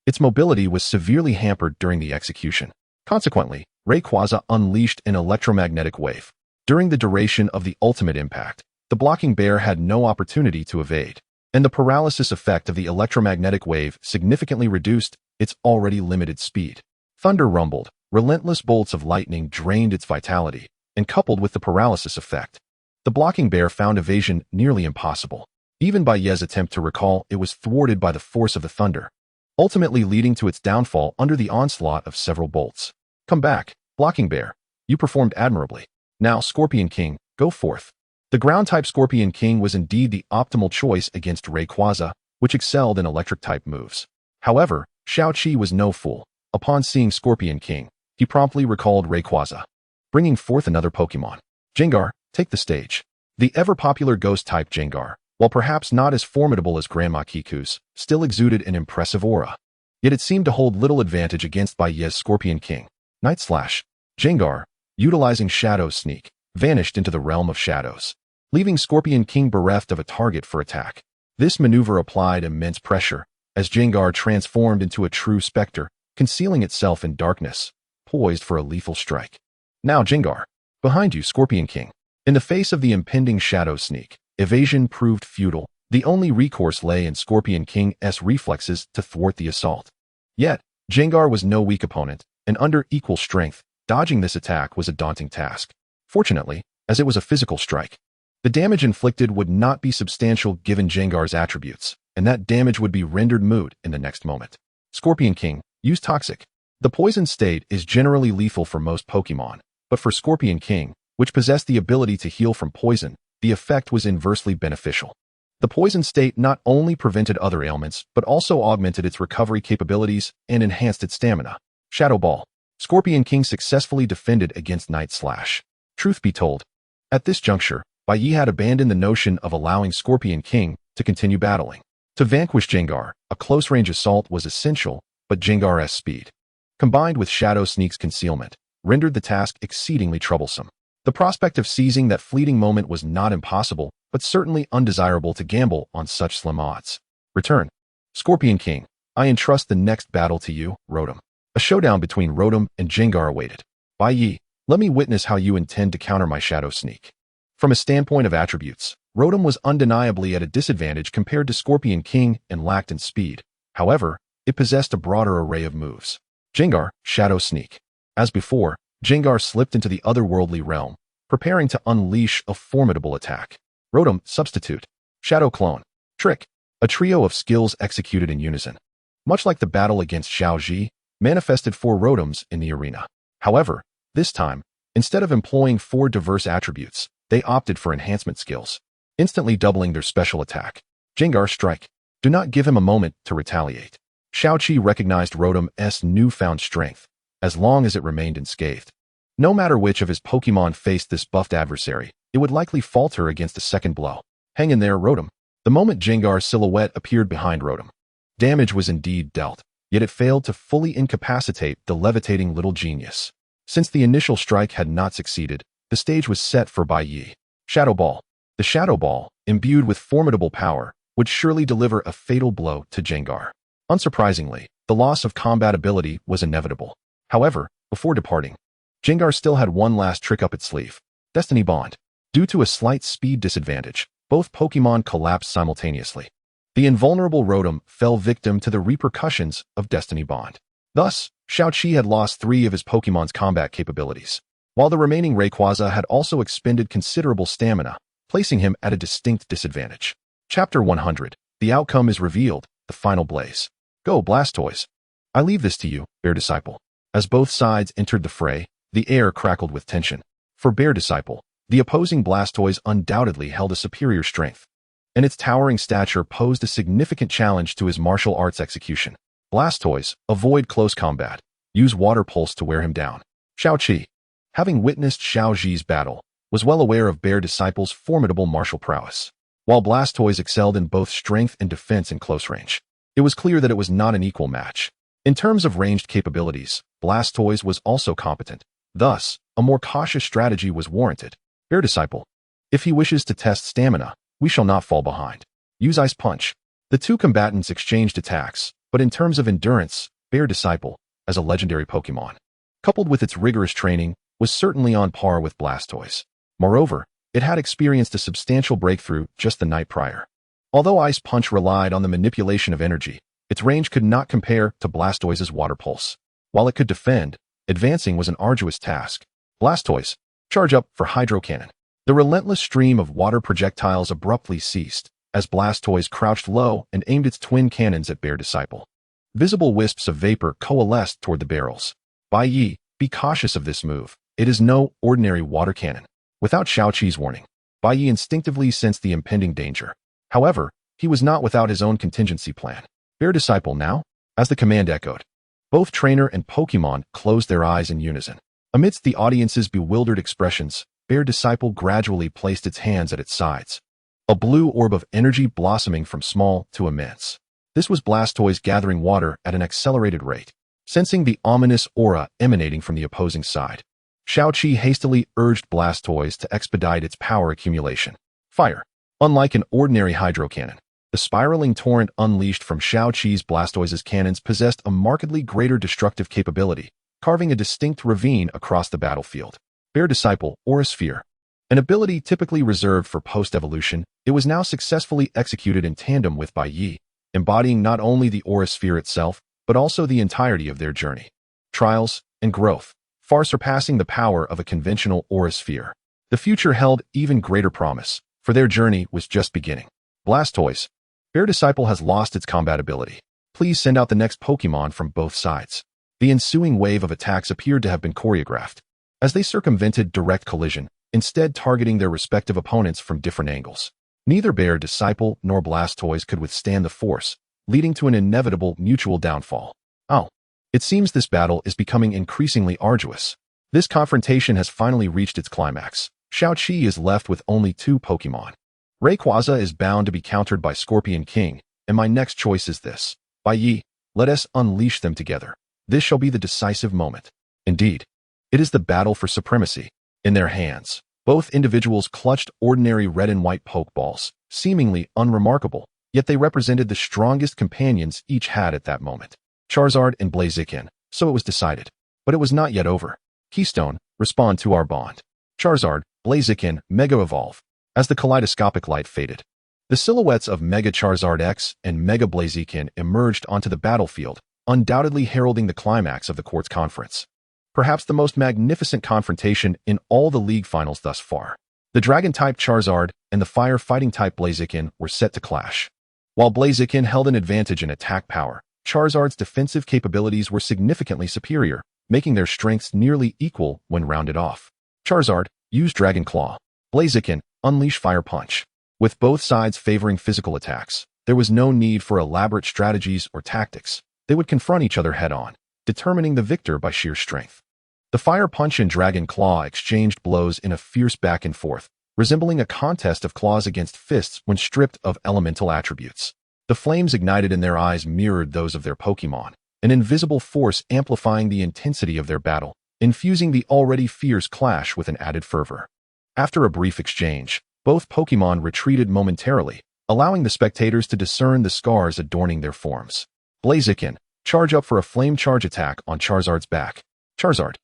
its mobility was severely hampered during the execution. Consequently, Rayquaza unleashed an electromagnetic wave. During the duration of the ultimate impact, the Blocking Bear had no opportunity to evade, and the paralysis effect of the electromagnetic wave significantly reduced its already limited speed. Thunder rumbled, relentless bolts of lightning drained its vitality, and coupled with the paralysis effect, the Blocking Bear found evasion nearly impossible. Even Bai Ye's attempt to recall it was thwarted by the force of the thunder, ultimately leading to its downfall under the onslaught of several bolts. Come back, Blocking Bear. You performed admirably. Now, Scorpion King, go forth. The ground-type Scorpion King was indeed the optimal choice against Rayquaza, which excelled in electric-type moves. However, Xiaoqi was no fool. Upon seeing Scorpion King, he promptly recalled Rayquaza, bringing forth another Pokémon. Jengar, take the stage. The ever-popular ghost-type Jengar, while perhaps not as formidable as Grandma Kiku's, still exuded an impressive aura. Yet it seemed to hold little advantage against Bai Ye's Scorpion King. Night Slash. Jengar, utilizing Shadow Sneak, vanished into the realm of shadows, leaving Scorpion King bereft of a target for attack. This maneuver applied immense pressure, as Jengar transformed into a true specter, concealing itself in darkness, poised for a lethal strike. Now Jengar. Behind you, Scorpion King. In the face of the impending Shadow Sneak, evasion proved futile. The only recourse lay in Scorpion King's reflexes to thwart the assault. Yet, Jengar was no weak opponent, and under equal strength, dodging this attack was a daunting task. Fortunately, as it was a physical strike, the damage inflicted would not be substantial given Jengar's attributes, and that damage would be rendered moot in the next moment. Scorpion King, use Toxic. The poison state is generally lethal for most Pokémon, but for Scorpion King, which possessed the ability to heal from poison, the effect was inversely beneficial. The poison state not only prevented other ailments, but also augmented its recovery capabilities and enhanced its stamina. Shadow Ball. Scorpion King successfully defended against Night Slash. Truth be told, at this juncture, Bai Ye had abandoned the notion of allowing Scorpion King to continue battling. To vanquish Jengar, a close-range assault was essential, but Jengar's speed, combined with Shadow Sneak's concealment, rendered the task exceedingly troublesome. The prospect of seizing that fleeting moment was not impossible, but certainly undesirable to gamble on such slim odds. Return. Scorpion King, I entrust the next battle to you, Rotom. A showdown between Rotom and Jengar awaited. Bai Ye, let me witness how you intend to counter my Shadow Sneak. From a standpoint of attributes, Rotom was undeniably at a disadvantage compared to Scorpion King and lacked in speed. However, it possessed a broader array of moves. Jengar, Shadow Sneak. As before, Jengar slipped into the otherworldly realm, preparing to unleash a formidable attack. Rotom, Substitute. Shadow Clone. Trick. A trio of skills executed in unison. Much like the battle against Xiaoji, manifested 4 Rotoms in the arena. However, this time, instead of employing 4 diverse attributes, they opted for enhancement skills, instantly doubling their special attack. Jengar, Strike. Do not give him a moment to retaliate. Xiaoqi recognized Rotom's newfound strength, as long as it remained unscathed. No matter which of his Pokémon faced this buffed adversary, it would likely falter against a second blow. Hang in there, Rotom. The moment Jengar's silhouette appeared behind Rotom, damage was indeed dealt, yet it failed to fully incapacitate the levitating little genius. Since the initial strike had not succeeded, the stage was set for Bai Ye. Shadow Ball. The Shadow Ball, imbued with formidable power, would surely deliver a fatal blow to Jengar. Unsurprisingly, the loss of combat ability was inevitable. However, before departing, Jengar still had one last trick up its sleeve. Destiny Bond. Due to a slight speed disadvantage, both Pokémon collapsed simultaneously. The invulnerable Rotom fell victim to the repercussions of Destiny Bond. Thus, Xiaoqi had lost 3 of his Pokémon's combat capabilities, while the remaining Rayquaza had also expended considerable stamina, placing him at a distinct disadvantage. Chapter 100. The outcome is revealed, the final blaze. Go, Blastoise. I leave this to you, Bear Disciple. As both sides entered the fray, the air crackled with tension. For Bear Disciple, the opposing Blastoise undoubtedly held a superior strength, and its towering stature posed a significant challenge to his martial arts execution. Blastoise, avoid close combat. Use Water Pulse to wear him down. Xiaoqi, having witnessed Xiaoji's battle, was well aware of Bear Disciple's formidable martial prowess. While Blastoise excelled in both strength and defense in close range, it was clear that it was not an equal match. In terms of ranged capabilities, Blastoise was also competent. Thus, a more cautious strategy was warranted. Bear Disciple, if he wishes to test stamina, we shall not fall behind. Use Ice Punch. The 2 combatants exchanged attacks, but in terms of endurance, Bear Disciple, as a legendary Pokémon, coupled with its rigorous training, was certainly on par with Blastoise. Moreover, it had experienced a substantial breakthrough just the night prior. Although Ice Punch relied on the manipulation of energy, its range could not compare to Blastoise's Water Pulse. While it could defend, advancing was an arduous task. Blastoise, charge up for Hydro Cannon. The relentless stream of water projectiles abruptly ceased, as Blastoise crouched low and aimed its twin cannons at Bear Disciple. Visible wisps of vapor coalesced toward the barrels. Bai Ye, be cautious of this move. It is no ordinary water cannon. Without Xiaoqi's warning, Bai Ye instinctively sensed the impending danger. However, he was not without his own contingency plan. Bear Disciple now? As the command echoed, both trainer and Pokémon closed their eyes in unison. Amidst the audience's bewildered expressions, Bear Disciple gradually placed its hands at its sides. A blue orb of energy blossoming from small to immense. This was Blastoise gathering water at an accelerated rate. Sensing the ominous aura emanating from the opposing side, Xiaoqi hastily urged Blastoise to expedite its power accumulation. Fire. Unlike an ordinary hydro cannon, the spiraling torrent unleashed from Xiaoqi's Blastoise's cannons possessed a markedly greater destructive capability, carving a distinct ravine across the battlefield. Bear Disciple, Aura Sphere. An ability typically reserved for post-evolution, it was now successfully executed in tandem with Bai Ye, embodying not only the Aura Sphere itself, but also the entirety of their journey, trials, and growth, far surpassing the power of a conventional Aura Sphere. The future held even greater promise, for their journey was just beginning. Blastoise. Bear Disciple has lost its combat ability. Please send out the next Pokémon from both sides. The ensuing wave of attacks appeared to have been choreographed, as they circumvented direct collision, instead targeting their respective opponents from different angles. Neither Bear Disciple nor Blastoise could withstand the force, leading to an inevitable mutual downfall. Oh, it seems this battle is becoming increasingly arduous. This confrontation has finally reached its climax. Xiaoqi is left with only 2 Pokémon. Rayquaza is bound to be countered by Scorpion King, and my next choice is this. Bai Ye, let us unleash them together. This shall be the decisive moment. Indeed, it is the battle for supremacy. In their hands, both individuals clutched ordinary red and white Pokeballs, seemingly unremarkable, yet they represented the strongest companions each had at that moment. Charizard and Blaziken, so it was decided. But it was not yet over. Keystone, respond to our bond. Charizard, Blaziken, Mega Evolve. As the kaleidoscopic light faded, the silhouettes of Mega Charizard X and Mega Blaziken emerged onto the battlefield, undoubtedly heralding the climax of the Quartz Conference. Perhaps the most magnificent confrontation in all the league finals thus far. The Dragon-type Charizard and the Fire-fighting-type Blaziken were set to clash. While Blaziken held an advantage in attack power, Charizard's defensive capabilities were significantly superior, making their strengths nearly equal when rounded off. Charizard, use Dragon Claw. Blaziken, unleash Fire Punch. With both sides favoring physical attacks, there was no need for elaborate strategies or tactics. They would confront each other head-on, determining the victor by sheer strength. The Fire Punch and Dragon Claw exchanged blows in a fierce back and forth, resembling a contest of claws against fists when stripped of elemental attributes. The flames ignited in their eyes mirrored those of their Pokémon, an invisible force amplifying the intensity of their battle, infusing the already fierce clash with an added fervor. After a brief exchange, both Pokémon retreated momentarily, allowing the spectators to discern the scars adorning their forms. Blaziken, charge up for a flame charge attack on Charizard's back. Charizard,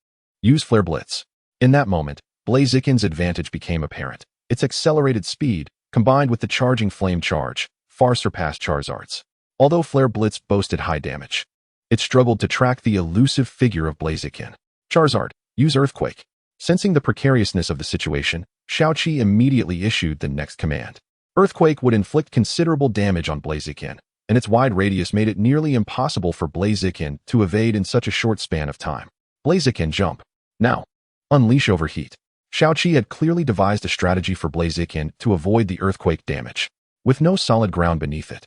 use Flare Blitz. In that moment, Blaziken's advantage became apparent. Its accelerated speed, combined with the charging flame charge, far surpassed Charizard's. Although Flare Blitz boasted high damage, it struggled to track the elusive figure of Blaziken. Charizard, use Earthquake. Sensing the precariousness of the situation, Xiaoqi immediately issued the next command. Earthquake would inflict considerable damage on Blaziken, and its wide radius made it nearly impossible for Blaziken to evade in such a short span of time. Blaziken, jump. Now, unleash Overheat. Xiaoqi had clearly devised a strategy for Blaziken to avoid the earthquake damage. With no solid ground beneath it,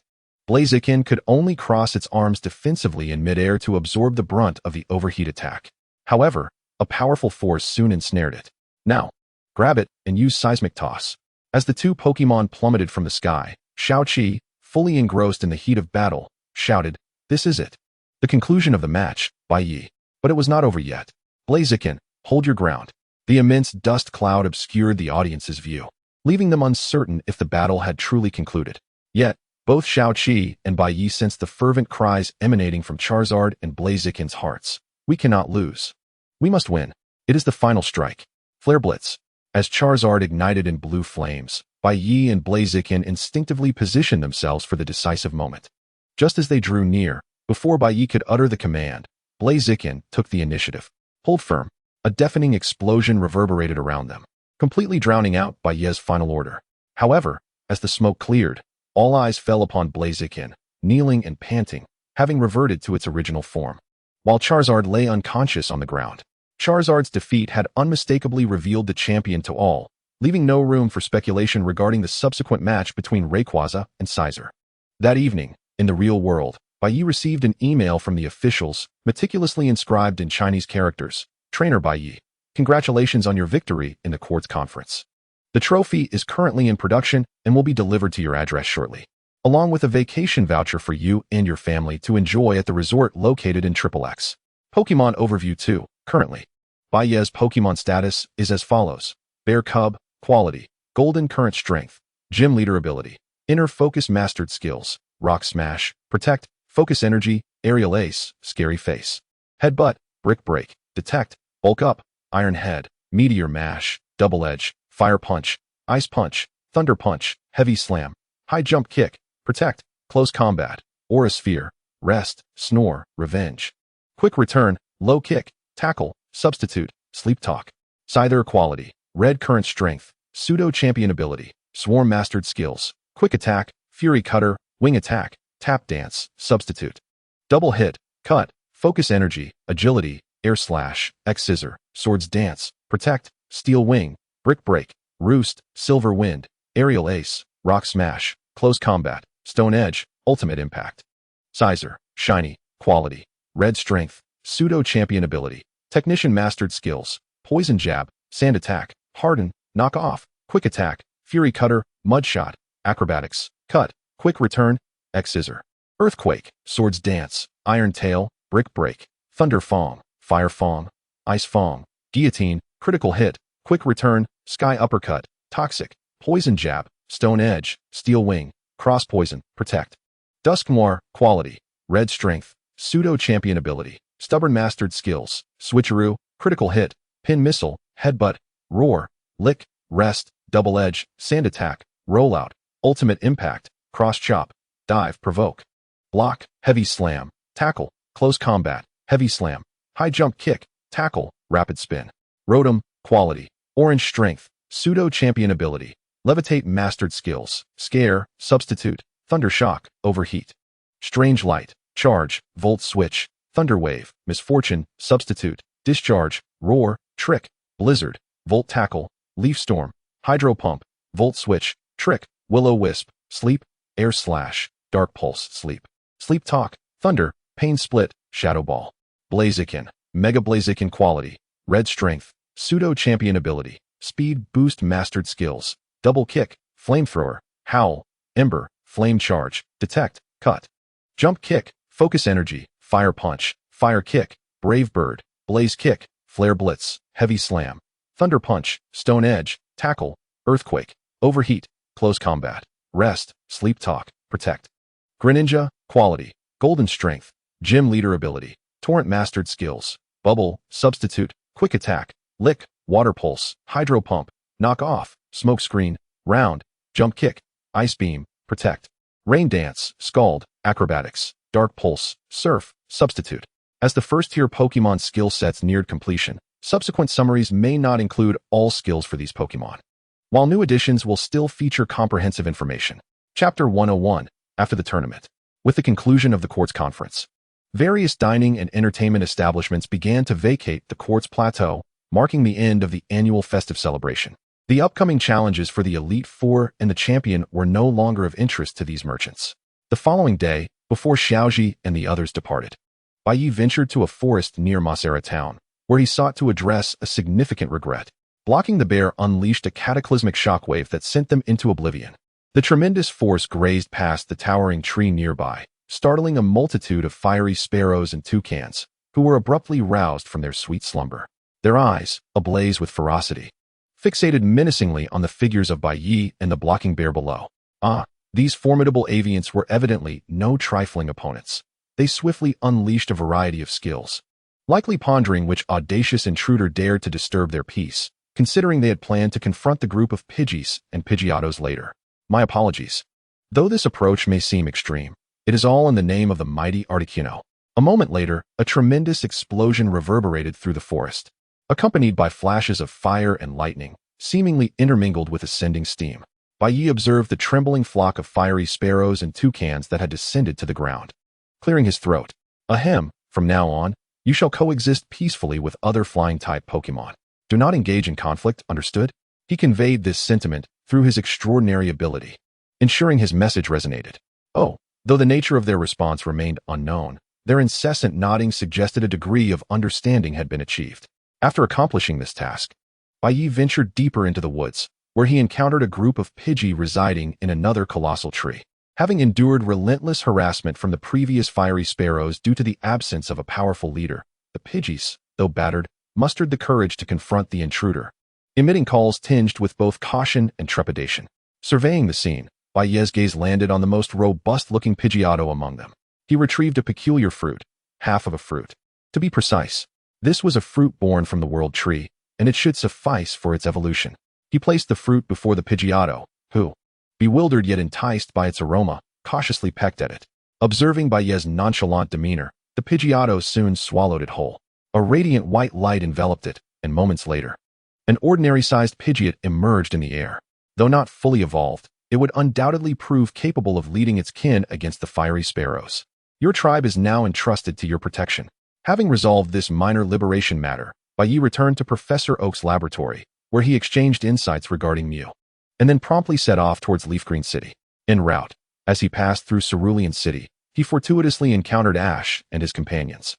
Blaziken could only cross its arms defensively in midair to absorb the brunt of the Overheat attack. However, a powerful force soon ensnared it. Now, grab it and use Seismic Toss. As the 2 Pokémon plummeted from the sky, Xiaoqi, fully engrossed in the heat of battle, shouted, "This is it. The conclusion of the match, Bai Ye." But it was not over yet. Blaziken, hold your ground. The immense dust cloud obscured the audience's view, leaving them uncertain if the battle had truly concluded. Yet, both Xiaoqi and Bai Ye sensed the fervent cries emanating from Charizard and Blaziken's hearts. We cannot lose. We must win. It is the final strike. Flare Blitz. As Charizard ignited in blue flames, Bai Ye and Blaziken instinctively positioned themselves for the decisive moment. Just as they drew near, before Bai Ye could utter the command, Blaziken took the initiative. Hold firm. A deafening explosion reverberated around them, completely drowning out Bai Ye's final order. However, as the smoke cleared, all eyes fell upon Blaziken, kneeling and panting, having reverted to its original form. While Charizard lay unconscious on the ground, Charizard's defeat had unmistakably revealed the champion to all, leaving no room for speculation regarding the subsequent match between Rayquaza and Scizor. That evening, in the real world, Bai Ye received an email from the officials, meticulously inscribed in Chinese characters. Trainer Bai Ye, Congratulations on your victory in the court's conference. The trophy is currently in production and will be delivered to your address shortly, along with a vacation voucher for you and your family to enjoy at the resort located in XXX. Pokemon Overview 2. Currently, Bai Ye's Pokemon status is as follows. Bear Cub, Quality, Golden Current Strength, Gym Leader Ability, Inner Focus Mastered Skills, Rock Smash, Protect, Focus Energy, Aerial Ace, Scary Face, Headbutt, Brick Break, Detect, Bulk Up, Iron Head, Meteor Mash, Double Edge, Fire Punch, Ice Punch, Thunder Punch, Heavy Slam, High Jump Kick, Protect, Close Combat, Aura Sphere, Rest, Snore, Revenge, Quick Return, Low Kick, Tackle, Substitute, Sleep Talk, Scyther Quality, Red Current Strength, Pseudo Champion Ability, Swarm Mastered Skills, Quick Attack, Fury Cutter, Wing Attack, Tap Dance, Substitute, Double Hit, Cut, Focus Energy, Agility, Air Slash, X Scissor, Swords Dance, Protect, Steel Wing, Brick Break, Roost, Silver Wind, Aerial Ace, Rock Smash, Close Combat, Stone Edge, Ultimate Impact. Scyther, Shiny, Quality, Red Strength, Pseudo Champion Ability, Technician Mastered Skills, Poison Jab, Sand Attack, Harden, Knock Off, Quick Attack, Fury Cutter, Mud Shot, Acrobatics, Cut, Quick Return, X Scissor, Earthquake, Swords Dance, Iron Tail, Brick Break, Thunder Fong, Fire Fong, Ice Fong, Guillotine, Critical Hit, Quick Return, Sky Uppercut, Toxic, Poison Jab, Stone Edge, Steel Wing, Cross Poison, Protect. Dusk Noir, Quality, Red Strength, Pseudo Champion Ability, Stubborn Mastered Skills, Switcheroo, Critical Hit, Pin Missile, Headbutt, Roar, Lick, Rest, Double Edge, Sand Attack, Rollout, Ultimate Impact, Cross Chop, Dive, Provoke, Block, Heavy Slam, Tackle, Close Combat, Heavy Slam, High Jump Kick, Tackle, Rapid Spin. Rotom, Quality, Orange Strength, Pseudo Champion Ability, Levitate Mastered Skills, Scare, Substitute, Thunder Shock, Overheat. Strange Light, Charge, Volt Switch, Thunder Wave, Misfortune, Substitute, Discharge, Roar, Trick, Blizzard, Volt Tackle, Leaf Storm, Hydro Pump, Volt Switch, Trick, Will-O-Wisp, Sleep, Air Slash, Dark Pulse, Sleep. Sleep Talk, Thunder, Pain Split, Shadow Ball. Blaziken, Mega Blaziken Quality, Red Strength, Pseudo Champion Ability, Speed Boost Mastered Skills, Double Kick, Flamethrower, Howl, Ember, Flame Charge, Detect, Cut. Jump Kick, Focus Energy, Fire Punch, Fire Kick, Brave Bird, Blaze Kick, Flare Blitz, Heavy Slam, Thunder Punch, Stone Edge, Tackle, Earthquake, Overheat, Close Combat, Rest, Sleep Talk, Protect. Greninja, Quality, Golden Strength, Gym Leader Ability, Torrent Mastered Skills, Bubble, Substitute, Quick Attack, Lick, Water Pulse, Hydro Pump, Knock Off, Smoke Screen, Round, Jump Kick, Ice Beam, Protect. Rain Dance, Scald, Acrobatics, Dark Pulse, Surf, Substitute. As the first-tier Pokemon skill sets neared completion, subsequent summaries may not include all skills for these Pokemon, while new editions will still feature comprehensive information. Chapter 101, After the Tournament. With the conclusion of the court's conference, various dining and entertainment establishments began to vacate the court's plateau, marking the end of the annual festive celebration. The upcoming challenges for the Elite Four and the champion were no longer of interest to these merchants. The following day, before Xiaoji and the others departed, Bai Ye ventured to a forest near Masera town, where he sought to address a significant regret. Blocking the bear unleashed a cataclysmic shockwave that sent them into oblivion. The tremendous force grazed past the towering tree nearby, startling a multitude of fiery sparrows and toucans, who were abruptly roused from their sweet slumber. Their eyes, ablaze with ferocity, fixated menacingly on the figures of Bai Ye and the blocking bear below. These formidable avians were evidently no trifling opponents. They swiftly unleashed a variety of skills, likely pondering which audacious intruder dared to disturb their peace, considering they had planned to confront the group of Pidgeys and Pidgeottos later. My apologies. Though this approach may seem extreme, it is all in the name of the mighty Articuno. A moment later, a tremendous explosion reverberated through the forest, accompanied by flashes of fire and lightning, seemingly intermingled with ascending steam. Bai Ye observed the trembling flock of fiery sparrows and toucans that had descended to the ground. Clearing his throat, Ahem, from now on, you shall coexist peacefully with other flying-type Pokemon. Do not engage in conflict, understood? He conveyed this sentiment through his extraordinary ability, ensuring his message resonated. Though the nature of their response remained unknown, their incessant nodding suggested a degree of understanding had been achieved. After accomplishing this task, Bai Ye ventured deeper into the woods, where he encountered a group of Pidgey residing in another colossal tree. Having endured relentless harassment from the previous fiery sparrows due to the absence of a powerful leader, the Pidgeys, though battered, mustered the courage to confront the intruder, emitting calls tinged with both caution and trepidation. Surveying the scene, Bai Ye's gaze landed on the most robust-looking Pidgeotto among them. He retrieved a peculiar fruit, half of a fruit. To be precise, this was a fruit born from the world tree, and it should suffice for its evolution. He placed the fruit before the Pidgeotto, who, bewildered yet enticed by its aroma, cautiously pecked at it. Observing Bai Ye's nonchalant demeanor, the Pidgeotto soon swallowed it whole. A radiant white light enveloped it, and moments later, an ordinary-sized Pidgeot emerged in the air. Though not fully evolved, it would undoubtedly prove capable of leading its kin against the fiery sparrows. Your tribe is now entrusted to your protection. Having resolved this minor liberation matter, Bai Ye returned to Professor Oak's laboratory, where he exchanged insights regarding Mew, and then promptly set off towards Leaf Green City. En route, as he passed through Cerulean City, he fortuitously encountered Ash and his companions,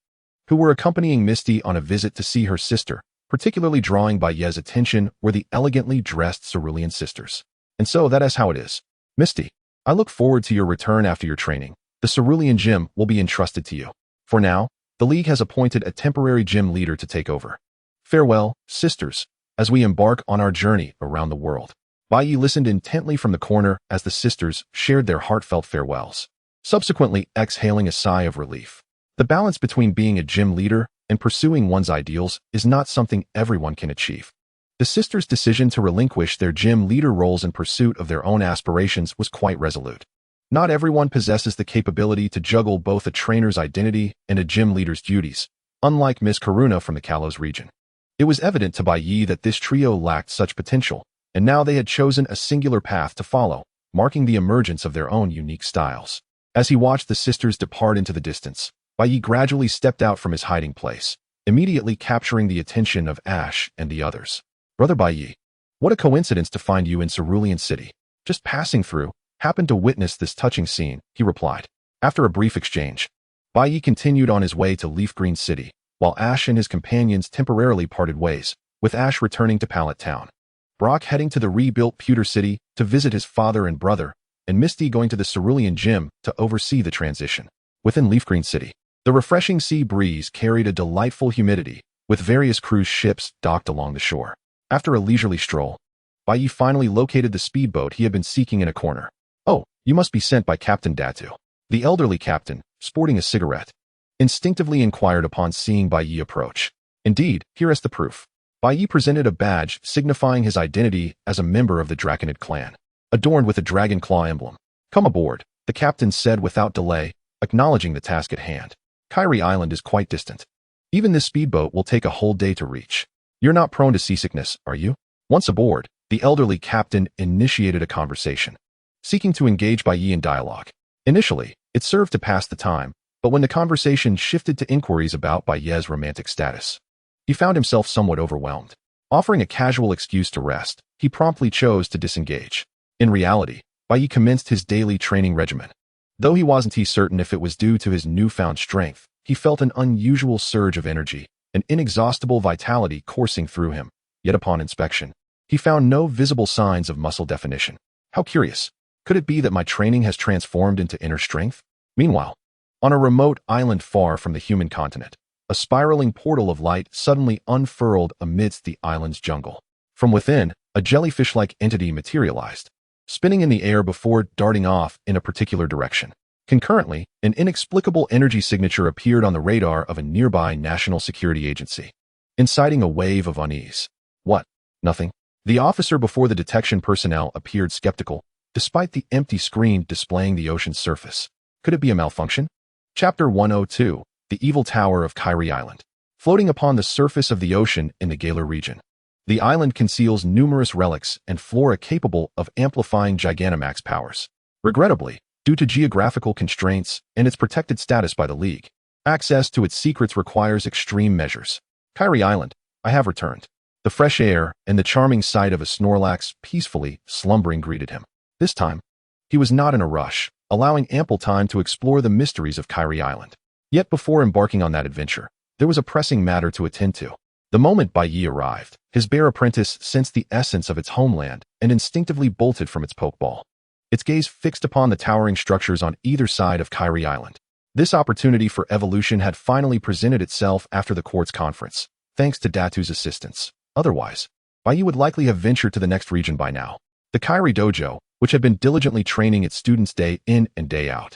who were accompanying Misty on a visit to see her sister. Particularly drawing Bai Ye's attention were the elegantly dressed Cerulean sisters. And so that is how it is. Misty, I look forward to your return after your training. The Cerulean Gym will be entrusted to you. For now, the League has appointed a temporary gym leader to take over. Farewell, sisters, as we embark on our journey around the world. Bai Ye listened intently from the corner as the sisters shared their heartfelt farewells, subsequently exhaling a sigh of relief. The balance between being a gym leader and pursuing one's ideals is not something everyone can achieve. The sisters' decision to relinquish their gym leader roles in pursuit of their own aspirations was quite resolute. Not everyone possesses the capability to juggle both a trainer's identity and a gym leader's duties, unlike Miss Karuna from the Kalos region. It was evident to Bai Ye that this trio lacked such potential, and now they had chosen a singular path to follow, marking the emergence of their own unique styles. As he watched the sisters depart into the distance, Bai Ye gradually stepped out from his hiding place, immediately capturing the attention of Ash and the others. Brother Bai Ye, what a coincidence to find you in Cerulean City. Just passing through, happened to witness this touching scene, he replied. After a brief exchange, Bai Ye continued on his way to Leaf Green City, while Ash and his companions temporarily parted ways, with Ash returning to Pallet Town, Brock heading to the rebuilt Pewter City to visit his father and brother, and Misty going to the Cerulean Gym to oversee the transition. Within Leaf Green City, the refreshing sea breeze carried a delightful humidity, with various cruise ships docked along the shore. After a leisurely stroll, Bai Ye finally located the speedboat he had been seeking in a corner. Oh, you must be sent by Captain Datu. The elderly captain, sporting a cigarette, instinctively inquired upon seeing Bai Ye approach. Indeed, here is the proof. Bai Ye presented a badge signifying his identity as a member of the Draconid clan, adorned with a dragon claw emblem. Come aboard, the captain said without delay, acknowledging the task at hand. Kairi Island is quite distant. Even this speedboat will take a whole day to reach. You're not prone to seasickness, are you? Once aboard, the elderly captain initiated a conversation, seeking to engage Bai Ye in dialogue. Initially, it served to pass the time, but when the conversation shifted to inquiries about Bai Ye's romantic status, he found himself somewhat overwhelmed. Offering a casual excuse to rest, he promptly chose to disengage. In reality, Bai Ye commenced his daily training regimen. Though he wasn't certain if it was due to his newfound strength, he felt an unusual surge of energy, an inexhaustible vitality coursing through him. Yet upon inspection, he found no visible signs of muscle definition. How curious. Could it be that my training has transformed into inner strength? Meanwhile, on a remote island far from the human continent, a spiraling portal of light suddenly unfurled amidst the island's jungle. From within, a jellyfish-like entity materialized, spinning in the air before darting off in a particular direction. Concurrently, an inexplicable energy signature appeared on the radar of a nearby national security agency, inciting a wave of unease. What? Nothing? The officer before the detection personnel appeared skeptical, despite the empty screen displaying the ocean's surface. Could it be a malfunction? Chapter 102, The Evil Tower of Kairi Island. Floating upon the surface of the ocean in the Galar region, the island conceals numerous relics and flora capable of amplifying Gigantamax powers. Regrettably, due to geographical constraints and its protected status by the League, access to its secrets requires extreme measures. Kairi Island, I have returned. The fresh air and the charming sight of a Snorlax peacefully slumbering greeted him. This time, he was not in a rush, allowing ample time to explore the mysteries of Kairi Island. Yet before embarking on that adventure, there was a pressing matter to attend to. The moment Bai Ye arrived, his bear apprentice sensed the essence of its homeland and instinctively bolted from its pokeball. Its gaze fixed upon the towering structures on either side of Kyrie Island. This opportunity for evolution had finally presented itself after the court's conference, thanks to Datu's assistance. Otherwise, Bai Ye would likely have ventured to the next region by now. The Kyrie Dojo, which had been diligently training its students day in and day out,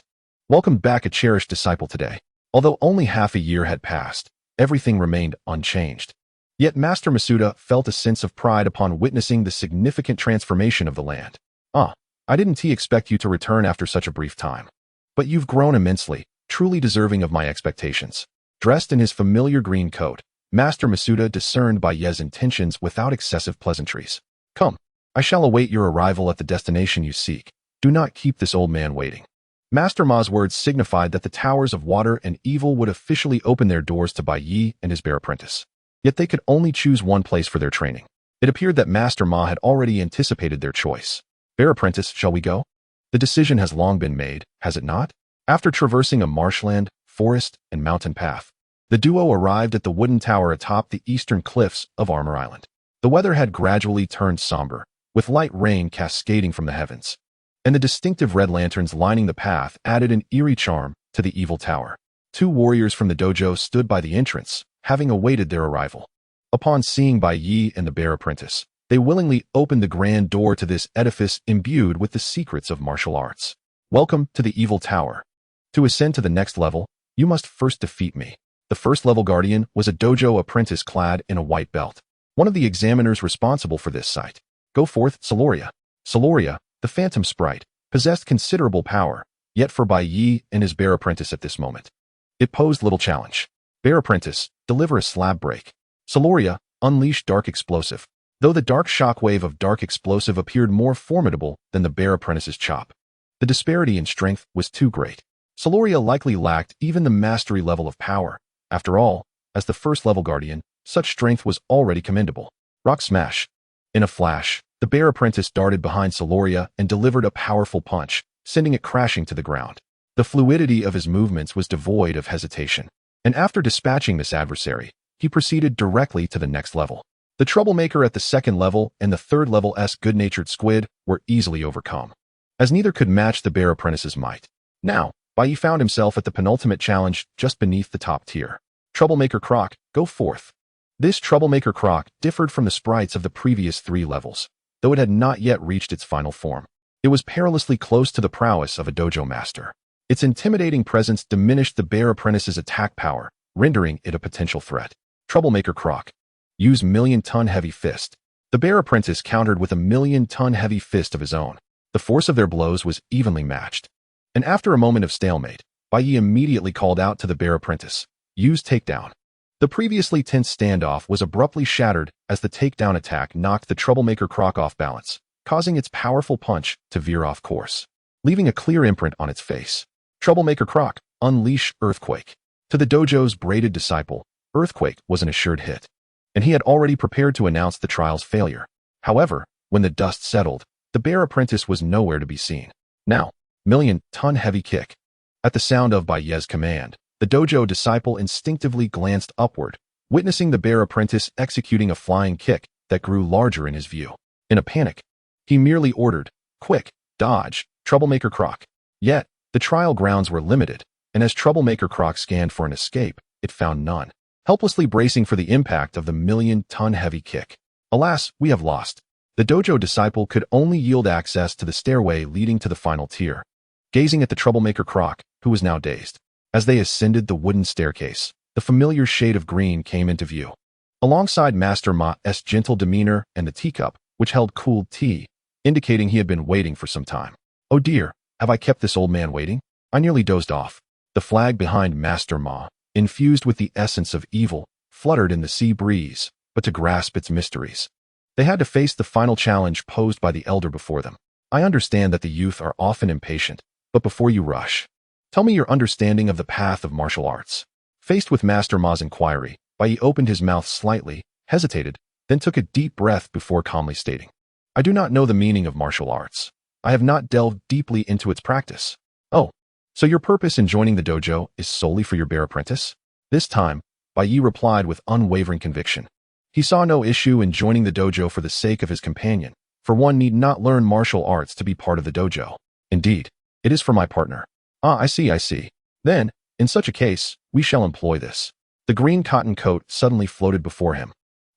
welcomed back a cherished disciple today. Although only half a year had passed, everything remained unchanged. Yet Master Masuda felt a sense of pride upon witnessing the significant transformation of the land. I didn't expect you to return after such a brief time. But you've grown immensely, truly deserving of my expectations. Dressed in his familiar green coat, Master Masuda discerned Bai Ye's intentions without excessive pleasantries. Come, I shall await your arrival at the destination you seek. Do not keep this old man waiting. Master Ma's words signified that the Towers of Water and Evil would officially open their doors to Bai Ye and his bear apprentice. Yet they could only choose one place for their training. It appeared that Master Ma had already anticipated their choice. Bear apprentice, shall we go? The decision has long been made, has it not? After traversing a marshland, forest, and mountain path, the duo arrived at the wooden tower atop the eastern cliffs of Armor Island. The weather had gradually turned somber, with light rain cascading from the heavens, and the distinctive red lanterns lining the path added an eerie charm to the evil tower. Two warriors from the dojo stood by the entrance, having awaited their arrival. Upon seeing Bai Ye and the bear apprentice, they willingly opened the grand door to this edifice imbued with the secrets of martial arts. Welcome to the evil tower. To ascend to the next level, you must first defeat me. The first level guardian was a dojo apprentice clad in a white belt, one of the examiners responsible for this site. Go forth, Celoria. Celoria, the phantom sprite, possessed considerable power, yet for Bai Ye and his bear apprentice at this moment, it posed little challenge. Bear apprentice, deliver a slab break. Celoria, unleash dark explosive. Though the dark shockwave of dark explosive appeared more formidable than the bear apprentice's chop, the disparity in strength was too great. Celoria likely lacked even the mastery level of power. After all, as the first level guardian, such strength was already commendable. Rock smash. In a flash, the bear apprentice darted behind Celoria and delivered a powerful punch, sending it crashing to the ground. The fluidity of his movements was devoid of hesitation, and after dispatching this adversary, he proceeded directly to the next level. The troublemaker at the second level and the third level's good-natured squid were easily overcome, as neither could match the bear apprentice's might. Now, Bai Ye found himself at the penultimate challenge just beneath the top tier. Troublemaker Croc, go forth. This Troublemaker Croc differed from the sprites of the previous 3 levels, though it had not yet reached its final form. It was perilously close to the prowess of a dojo master. Its intimidating presence diminished the bear apprentice's attack power, rendering it a potential threat. Troublemaker Croc. Use million-ton heavy fist. The bear apprentice countered with a million-ton heavy fist of his own. The force of their blows was evenly matched. And after a moment of stalemate, Bai Ye immediately called out to the bear apprentice, use takedown. The previously tense standoff was abruptly shattered as the takedown attack knocked the Troublemaker Croc off balance, causing its powerful punch to veer off course, leaving a clear imprint on its face. Troublemaker Croc, unleash Earthquake. To the dojo's braided disciple, Earthquake was an assured hit, and he had already prepared to announce the trial's failure. However, when the dust settled, the bear apprentice was nowhere to be seen. Now, million-ton heavy kick. At the sound of Bai Ye's command, the dojo disciple instinctively glanced upward, witnessing the bear apprentice executing a flying kick that grew larger in his view. In a panic, he merely ordered, quick, dodge, Troublemaker Croc. Yet, the trial grounds were limited, and as Troublemaker Croc scanned for an escape, it found none, helplessly bracing for the impact of the million-ton heavy kick. Alas, we have lost. The dojo disciple could only yield access to the stairway leading to the final tier, gazing at the Troublemaker Croc, who was now dazed. As they ascended the wooden staircase, the familiar shade of green came into view, alongside Master Ma's gentle demeanor and the teacup, which held cooled tea, indicating he had been waiting for some time. Oh dear, have I kept this old man waiting? I nearly dozed off. The flag behind Master Ma, infused with the essence of evil, fluttered in the sea breeze, but to grasp its mysteries, they had to face the final challenge posed by the elder before them. I understand that the youth are often impatient, but before you rush, tell me your understanding of the path of martial arts. Faced with Master Ma's inquiry, Bai Ye opened his mouth slightly, hesitated, then took a deep breath before calmly stating, I do not know the meaning of martial arts. I have not delved deeply into its practice. Oh, so your purpose in joining the dojo is solely for your bear apprentice? This time, Bai Ye replied with unwavering conviction. He saw no issue in joining the dojo for the sake of his companion, for one need not learn martial arts to be part of the dojo. Indeed, it is for my partner. Ah, I see. Then, in such a case, we shall employ this. The green cotton coat suddenly floated before him,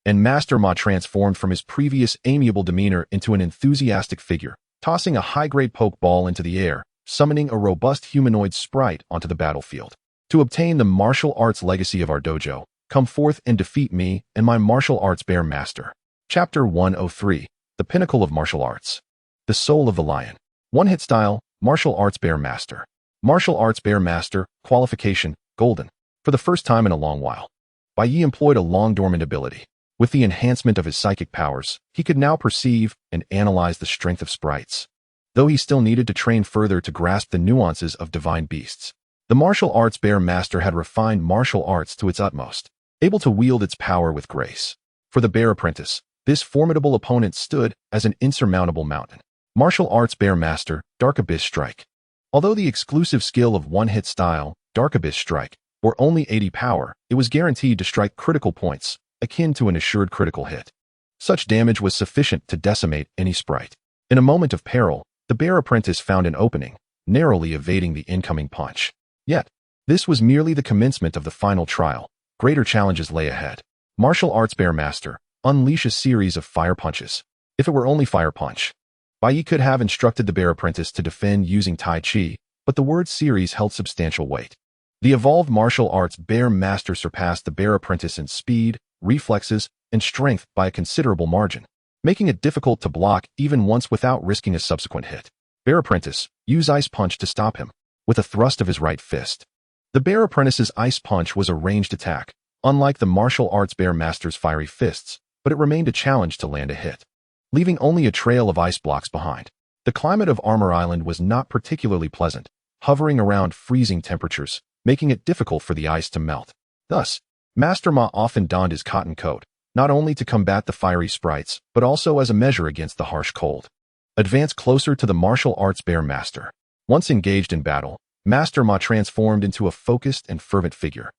and Master Ma transformed from his previous amiable demeanor into an enthusiastic figure, tossing a high-grade poke ball into the air, summoning a robust humanoid sprite onto the battlefield. To obtain the martial arts legacy of our dojo, come forth and defeat me and my martial arts bear master. Chapter 103, The Pinnacle of Martial Arts. The Soul of the Lion. One-hit style, martial arts bear master. Martial arts bear master, qualification, golden. For the first time in a long while, Bai Ye employed a long-dormant ability. With the enhancement of his psychic powers, he could now perceive and analyze the strength of sprites. Though he still needed to train further to grasp the nuances of divine beasts, the martial arts bear master had refined martial arts to its utmost, able to wield its power with grace. For the bear apprentice, this formidable opponent stood as an insurmountable mountain. Martial arts bear master, Dark Abyss Strike. Although the exclusive skill of one-hit style, Dark Abyss Strike, or only 80 power, it was guaranteed to strike critical points, akin to an assured critical hit. Such damage was sufficient to decimate any sprite. In a moment of peril, the bear apprentice found an opening, narrowly evading the incoming punch. Yet, this was merely the commencement of the final trial. Greater challenges lay ahead. Martial arts bear master, unleash a series of fire punches. If it were only fire punch, Bai Ye could have instructed the bear apprentice to defend using Tai Chi, but the word series held substantial weight. The evolved martial arts bear master surpassed the bear apprentice in speed, reflexes, and strength by a considerable margin, making it difficult to block even once without risking a subsequent hit. Bear apprentice, use ice punch to stop him, with a thrust of his right fist. The bear apprentice's ice punch was a ranged attack, unlike the martial arts bear master's fiery fists, but it remained a challenge to land a hit, leaving only a trail of ice blocks behind. The climate of Armor Island was not particularly pleasant, hovering around freezing temperatures, making it difficult for the ice to melt. Thus, Master Ma often donned his cotton coat, not only to combat the fiery sprites, but also as a measure against the harsh cold. Advance closer to the martial arts bear master. Once engaged in battle, Master Ma transformed into a focused and fervent figure,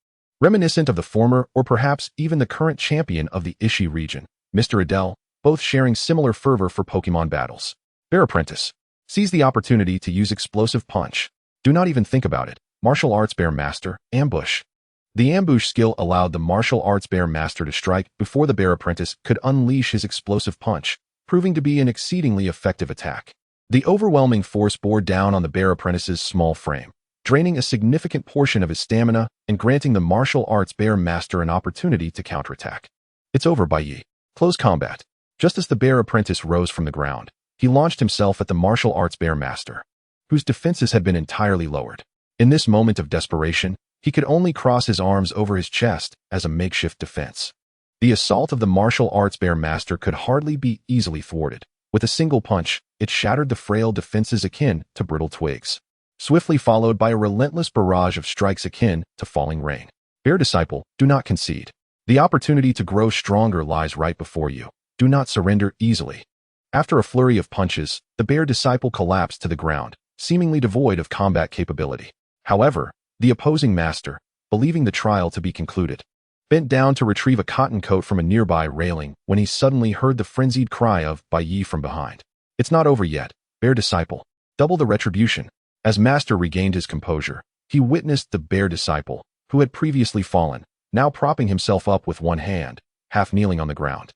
reminiscent of the former or perhaps even the current champion of the Ishi region, Mr. Adele, both sharing similar fervor for Pokemon battles. Bear apprentice, seize the opportunity to use explosive punch. Do not even think about it. Martial arts bear master, ambush. The ambush skill allowed the martial arts bear master to strike before the bear apprentice could unleash his explosive punch, proving to be an exceedingly effective attack. The overwhelming force bore down on the bear apprentice's small frame, draining a significant portion of his stamina and granting the martial arts bear master an opportunity to counterattack. It's over, Bai Ye. Close combat. Just as the bear apprentice rose from the ground, he launched himself at the martial arts bear master, whose defenses had been entirely lowered. In this moment of desperation, he could only cross his arms over his chest as a makeshift defense. The assault of the martial arts bear master could hardly be easily thwarted. With a single punch, it shattered the frail defenses akin to brittle twigs, swiftly followed by a relentless barrage of strikes akin to falling rain. Bear disciple, do not concede. The opportunity to grow stronger lies right before you. Do not surrender easily. After a flurry of punches, the bear disciple collapsed to the ground, seemingly devoid of combat capability. However, the opposing master, believing the trial to be concluded, bent down to retrieve a cotton coat from a nearby railing when he suddenly heard the frenzied cry of Bai Ye from behind. It's not over yet, bear disciple. Double the retribution. As master regained his composure, he witnessed the bear disciple, who had previously fallen, now propping himself up with one hand, half kneeling on the ground.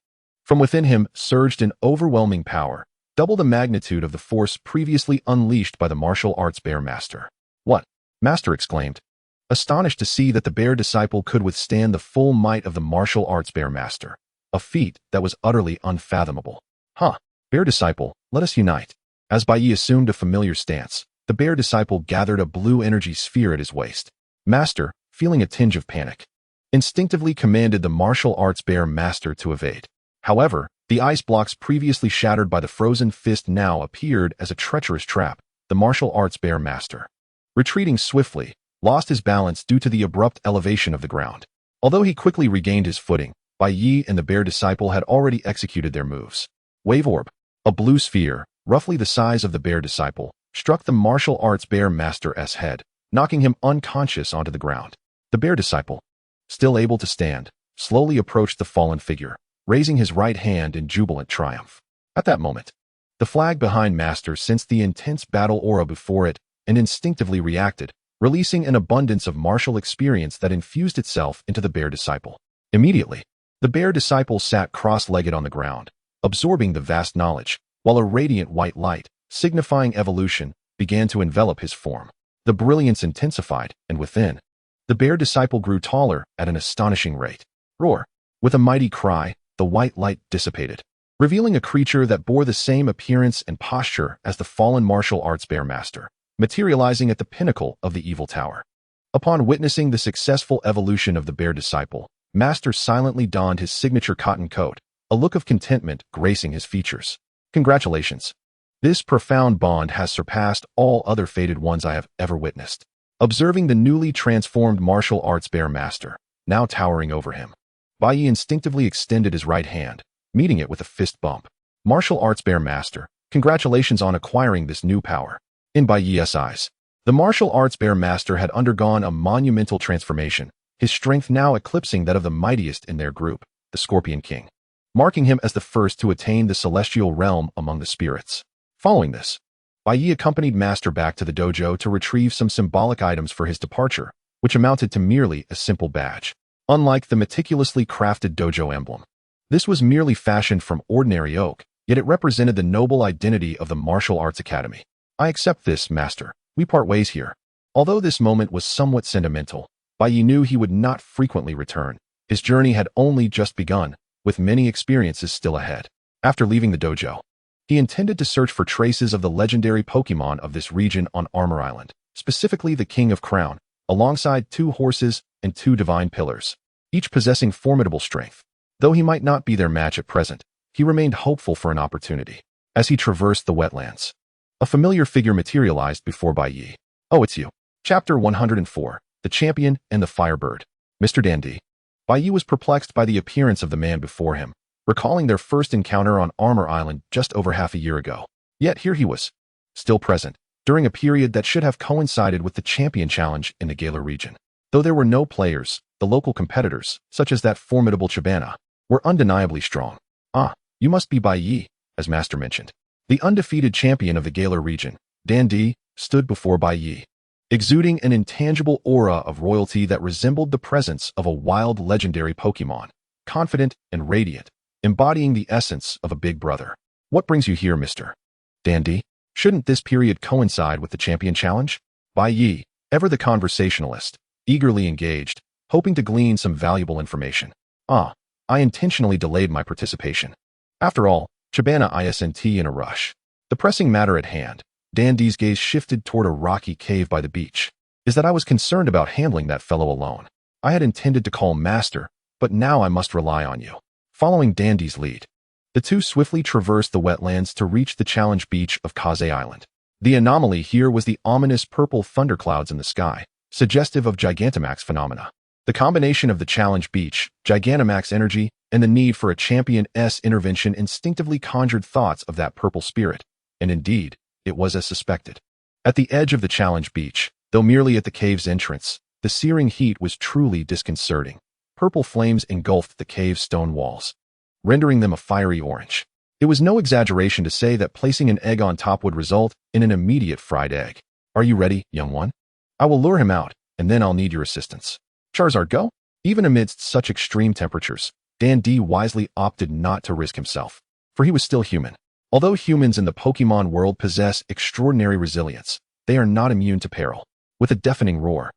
From within him surged an overwhelming power, double the magnitude of the force previously unleashed by the martial arts bear master. What? Master exclaimed, astonished to see that the bear disciple could withstand the full might of the martial arts bear master, a feat that was utterly unfathomable. Huh, bear disciple, let us unite. As Bai Ye assumed a familiar stance, the bear disciple gathered a blue energy sphere at his waist. Master, feeling a tinge of panic, instinctively commanded the martial arts bear master to evade. However, the ice blocks previously shattered by the frozen fist now appeared as a treacherous trap. The martial arts bear master, retreating swiftly, lost his balance due to the abrupt elevation of the ground. Although he quickly regained his footing, Bai Ye and the bear disciple had already executed their moves. Wave orb, a blue sphere, roughly the size of the bear disciple, struck the martial arts bear master's head, knocking him unconscious onto the ground. The bear disciple, still able to stand, slowly approached the fallen figure, raising his right hand in jubilant triumph. At that moment, the flag behind Master sensed the intense battle aura before it and instinctively reacted, releasing an abundance of martial experience that infused itself into the bear disciple. Immediately, the bear disciple sat cross-legged on the ground, absorbing the vast knowledge, while a radiant white light, signifying evolution, began to envelop his form. The brilliance intensified, and within, the bear disciple grew taller at an astonishing rate. Roar! With a mighty cry, the white light dissipated, revealing a creature that bore the same appearance and posture as the fallen martial arts bear master, materializing at the pinnacle of the evil tower. Upon witnessing the successful evolution of the bear disciple, Master silently donned his signature cotton coat, a look of contentment gracing his features. Congratulations. This profound bond has surpassed all other fated ones I have ever witnessed. Observing the newly transformed martial arts bear master, now towering over him, Bai Ye instinctively extended his right hand, meeting it with a fist bump. Martial arts bear master, congratulations on acquiring this new power. In Bai Ye's eyes, the martial arts bear master had undergone a monumental transformation, his strength now eclipsing that of the mightiest in their group, the Scorpion King, marking him as the first to attain the celestial realm among the spirits. Following this, Bai Ye accompanied Master back to the dojo to retrieve some symbolic items for his departure, which amounted to merely a simple badge. Unlike the meticulously crafted dojo emblem, this was merely fashioned from ordinary oak, yet it represented the noble identity of the Martial Arts Academy. I accept this, Master. We part ways here. Although this moment was somewhat sentimental, Bai Ye knew he would not frequently return. His journey had only just begun, with many experiences still ahead. After leaving the dojo, he intended to search for traces of the legendary Pokémon of this region on Armor Island, specifically the King of Crown, alongside 2 horses and 2 divine pillars, each possessing formidable strength. Though he might not be their match at present, he remained hopeful for an opportunity. As he traversed the wetlands, a familiar figure materialized before Bai Ye. Oh, it's you. Chapter 104, The Champion and the Firebird. Mr. Dandy. Bai Ye was perplexed by the appearance of the man before him, recalling their first encounter on Armor Island just over half a year ago. Yet here he was, still present, during a period that should have coincided with the champion challenge in the Galar region. Though there were no players, the local competitors, such as that formidable Chabana, were undeniably strong. Ah, you must be Bai Ye, as Master mentioned. The undefeated champion of the Galar region, Dandy, stood before Bai Ye, exuding an intangible aura of royalty that resembled the presence of a wild legendary Pokémon, confident and radiant, embodying the essence of a big brother. What brings you here, Mr. Dandy? Shouldn't this period coincide with the champion challenge? Bai Ye, ever the conversationalist, eagerly engaged, hoping to glean some valuable information. Ah, I intentionally delayed my participation. After all, Chabana isn't in a rush. The pressing matter at hand, Dandy's gaze shifted toward a rocky cave by the beach, is that I was concerned about handling that fellow alone. I had intended to call Master, but now I must rely on you. Following Dandy's lead, the two swiftly traversed the wetlands to reach the challenge beach of Kaze Island. The anomaly here was the ominous purple thunderclouds in the sky, suggestive of Gigantamax phenomena. The combination of the challenge beach, Gigantamax energy, and the need for a champion's intervention instinctively conjured thoughts of that purple spirit, and indeed, it was as suspected. At the edge of the challenge beach, though merely at the cave's entrance, the searing heat was truly disconcerting. Purple flames engulfed the cave's stone walls, rendering them a fiery orange. It was no exaggeration to say that placing an egg on top would result in an immediate fried egg. Are you ready, young one? I will lure him out, and then I'll need your assistance. Charizard, go! Even amidst such extreme temperatures, Dandy wisely opted not to risk himself, for he was still human. Although humans in the Pokémon world possess extraordinary resilience, they are not immune to peril. With a deafening roar,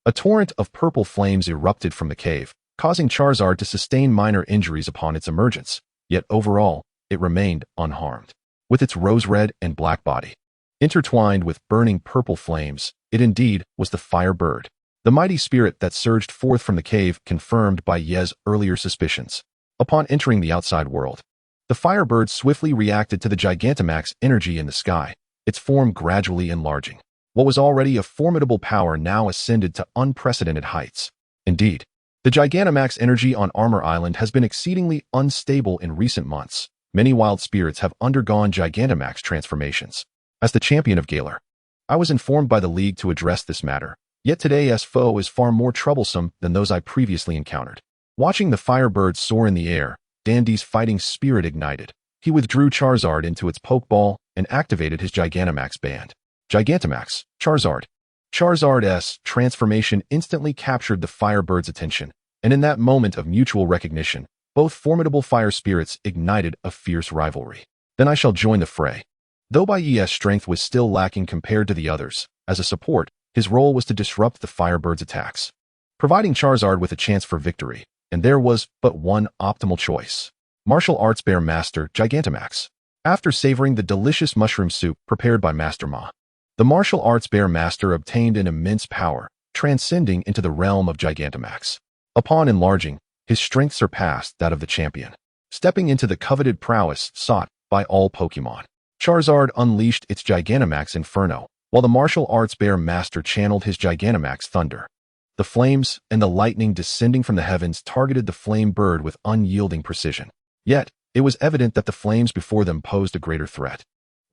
a torrent of purple flames erupted from the cave, causing Charizard to sustain minor injuries upon its emergence, yet overall, it remained unharmed. With its rose-red and black body, intertwined with burning purple flames, it indeed was the Firebird. The mighty spirit that surged forth from the cave confirmed Bai Ye's earlier suspicions. Upon entering the outside world, the Firebird swiftly reacted to the Gigantamax energy in the sky, its form gradually enlarging. What was already a formidable power now ascended to unprecedented heights. Indeed, the Gigantamax energy on Armor Island has been exceedingly unstable in recent months. Many wild spirits have undergone Gigantamax transformations. As the champion of Galar, I was informed by the League to address this matter. Yet today's foe is far more troublesome than those I previously encountered. Watching the Firebird soar in the air, Dandy's fighting spirit ignited. He withdrew Charizard into its Pokeball and activated his Gigantamax band. Gigantamax, Charizard. Charizard's transformation instantly captured the Firebird's attention, and in that moment of mutual recognition, both formidable fire spirits ignited a fierce rivalry. Then I shall join the fray. Though Bai Ye's strength was still lacking compared to the others, as a support, his role was to disrupt the Firebird's attacks, providing Charizard with a chance for victory, and there was but one optimal choice. Martial Arts Bear Master Gigantamax. After savoring the delicious mushroom soup prepared by Master Ma, the Martial Arts Bear Master obtained an immense power, transcending into the realm of Gigantamax. Upon enlarging, his strength surpassed that of the champion, stepping into the coveted prowess sought by all Pokémon. Charizard unleashed its Gigantamax Inferno, while the Martial Arts Bear Master channeled his Gigantamax Thunder. The flames and the lightning descending from the heavens targeted the flame bird with unyielding precision. Yet, it was evident that the flames before them posed a greater threat.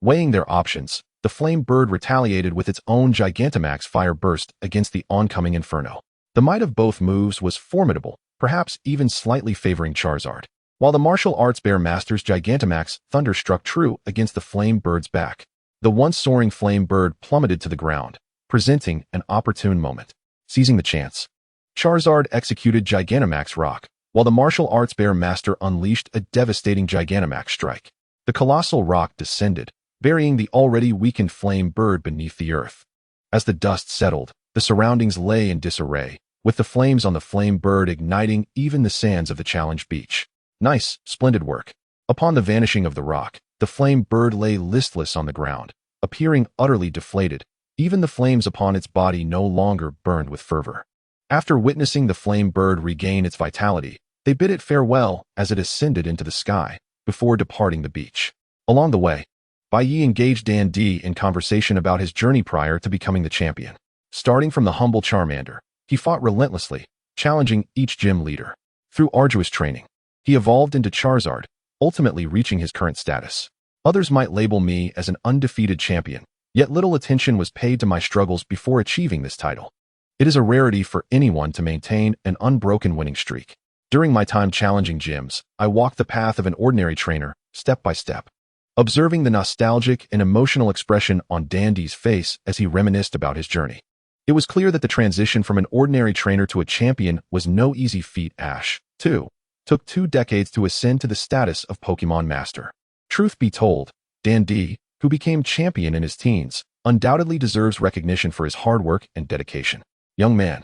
Weighing their options, the flame bird retaliated with its own Gigantamax fire burst against the oncoming Inferno. The might of both moves was formidable, perhaps even slightly favoring Charizard, while the Martial Arts Bear Master's Gigantamax Thunder struck true against the flame bird's back. The once soaring flame bird plummeted to the ground, presenting an opportune moment. Seizing the chance, Charizard executed Gigantamax Rock, while the Martial Arts Bear Master unleashed a devastating Gigantamax Strike. The colossal rock descended, burying the already weakened flame bird beneath the earth. As the dust settled, the surroundings lay in disarray, with the flames on the flame bird igniting even the sands of the challenge beach. Nice, splendid work. Upon the vanishing of the rock, the flame bird lay listless on the ground, appearing utterly deflated. Even the flames upon its body no longer burned with fervor. After witnessing the flame bird regain its vitality, they bid it farewell as it ascended into the sky, before departing the beach. Along the way, Bai Ye engaged Dandy in conversation about his journey prior to becoming the champion. Starting from the humble Charmander, he fought relentlessly, challenging each gym leader. Through arduous training, he evolved into Charizard, ultimately reaching his current status. Others might label me as an undefeated champion, yet little attention was paid to my struggles before achieving this title. It is a rarity for anyone to maintain an unbroken winning streak. During my time challenging gyms, I walked the path of an ordinary trainer, step by step, observing the nostalgic and emotional expression on Dandy's face as he reminisced about his journey. It was clear that the transition from an ordinary trainer to a champion was no easy feat. Ash, too, took 2 decades to ascend to the status of Pokémon Master. Truth be told, Dandy, who became champion in his teens, undoubtedly deserves recognition for his hard work and dedication. Young man,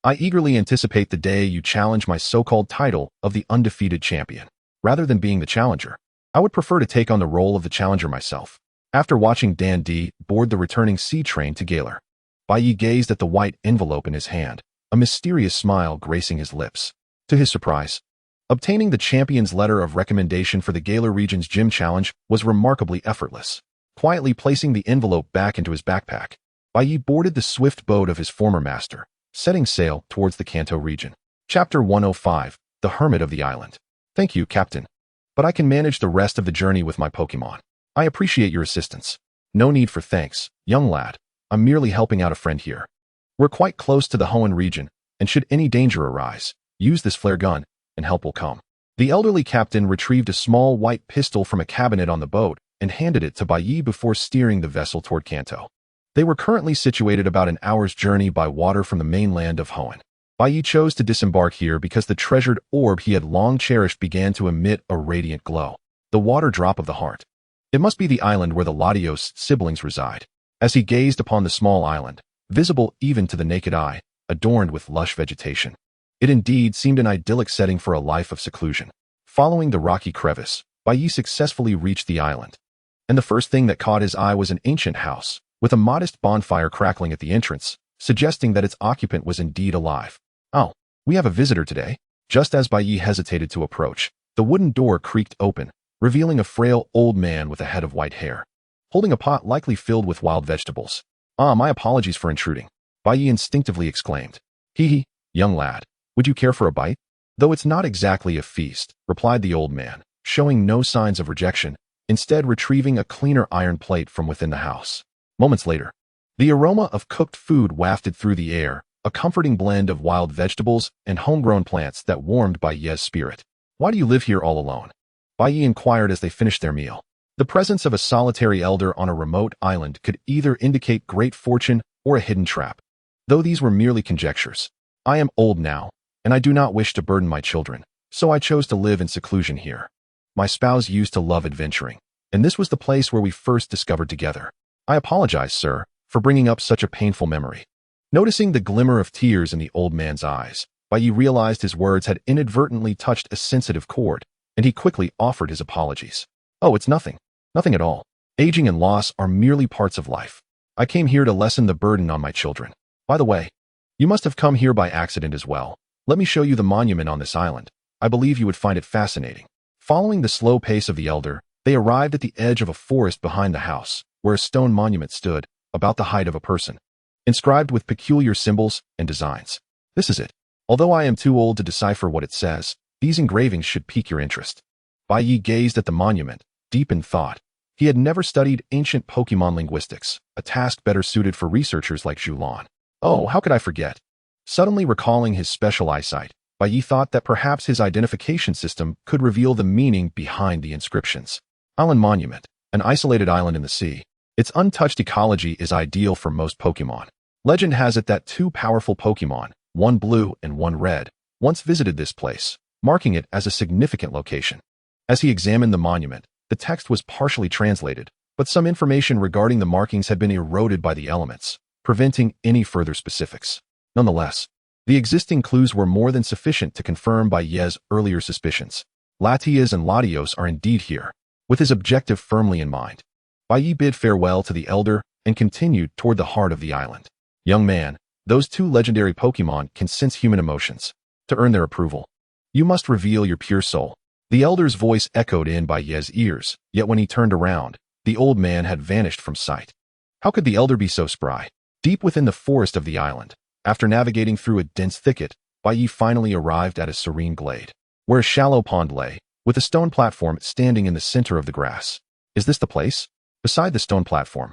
I eagerly anticipate the day you challenge my so-called title of the undefeated champion. Rather than being the challenger, I would prefer to take on the role of the challenger myself. After watching Dandy board the returning sea train to Galar, Bai Ye gazed at the white envelope in his hand, a mysterious smile gracing his lips. To his surprise, obtaining the champion's letter of recommendation for the Galar region's gym challenge was remarkably effortless. Quietly placing the envelope back into his backpack, Bai Ye boarded the swift boat of his former master, setting sail towards the Kanto region. Chapter 105, The Hermit of the Island. Thank you, Captain. But I can manage the rest of the journey with my Pokémon. I appreciate your assistance. No need for thanks, young lad. I'm merely helping out a friend here. We're quite close to the Hoenn region, and should any danger arise, use this flare gun, and help will come. The elderly captain retrieved a small white pistol from a cabinet on the boat and handed it to Bai Ye before steering the vessel toward Kanto. They were currently situated about an hour's journey by water from the mainland of Hoenn. Bai Ye chose to disembark here because the treasured orb he had long cherished began to emit a radiant glow. The water drop of the heart. It must be the island where the Latios siblings reside. As he gazed upon the small island, visible even to the naked eye, adorned with lush vegetation, it indeed seemed an idyllic setting for a life of seclusion. Following the rocky crevice, Bai Ye successfully reached the island, and the first thing that caught his eye was an ancient house, with a modest bonfire crackling at the entrance, suggesting that its occupant was indeed alive. Oh, we have a visitor today. Just as Bai Ye hesitated to approach, the wooden door creaked open, revealing a frail old man with a head of white hair, holding a pot likely filled with wild vegetables. Ah, my apologies for intruding, Bai Ye instinctively exclaimed. Hehe, young lad, would you care for a bite? Though it's not exactly a feast, replied the old man, showing no signs of rejection, instead retrieving a cleaner iron plate from within the house. Moments later, the aroma of cooked food wafted through the air, a comforting blend of wild vegetables and homegrown plants that warmed Bai Ye's spirit. Why do you live here all alone? Bai Ye inquired as they finished their meal. The presence of a solitary elder on a remote island could either indicate great fortune or a hidden trap, though these were merely conjectures. I am old now, and I do not wish to burden my children, so I chose to live in seclusion here. My spouse used to love adventuring, and this was the place where we first discovered together. I apologize, sir, for bringing up such a painful memory. Noticing the glimmer of tears in the old man's eyes, Bai Ye realized his words had inadvertently touched a sensitive chord, and he quickly offered his apologies. Oh, it's nothing. Nothing at all. Aging and loss are merely parts of life. I came here to lessen the burden on my children. By the way, you must have come here by accident as well. Let me show you the monument on this island. I believe you would find it fascinating. Following the slow pace of the elder, they arrived at the edge of a forest behind the house, where a stone monument stood, about the height of a person, inscribed with peculiar symbols and designs. This is it. Although I am too old to decipher what it says, these engravings should pique your interest. Bai Ye gazed at the monument, deep in thought. He had never studied ancient Pokémon linguistics, a task better suited for researchers like Zhulan. Oh, how could I forget? Suddenly recalling his special eyesight, Bai Ye thought that perhaps his identification system could reveal the meaning behind the inscriptions. Island Monument, an isolated island in the sea. Its untouched ecology is ideal for most Pokémon. Legend has it that two powerful Pokémon, one blue and one red, once visited this place, marking it as a significant location. As he examined the monument, the text was partially translated, but some information regarding the markings had been eroded by the elements, preventing any further specifics. Nonetheless, the existing clues were more than sufficient to confirm Bai Ye's earlier suspicions. Latias and Latios are indeed here. With his objective firmly in mind, Bai Ye bid farewell to the elder and continued toward the heart of the island. Young man, those two legendary Pokémon can sense human emotions. To earn their approval, you must reveal your pure soul. The elder's voice echoed in Bai Ye's ears, yet when he turned around, the old man had vanished from sight. How could the elder be so spry? Deep within the forest of the island, after navigating through a dense thicket, Bai Ye finally arrived at a serene glade, where a shallow pond lay, with a stone platform standing in the center of the grass. Is this the place? Beside the stone platform,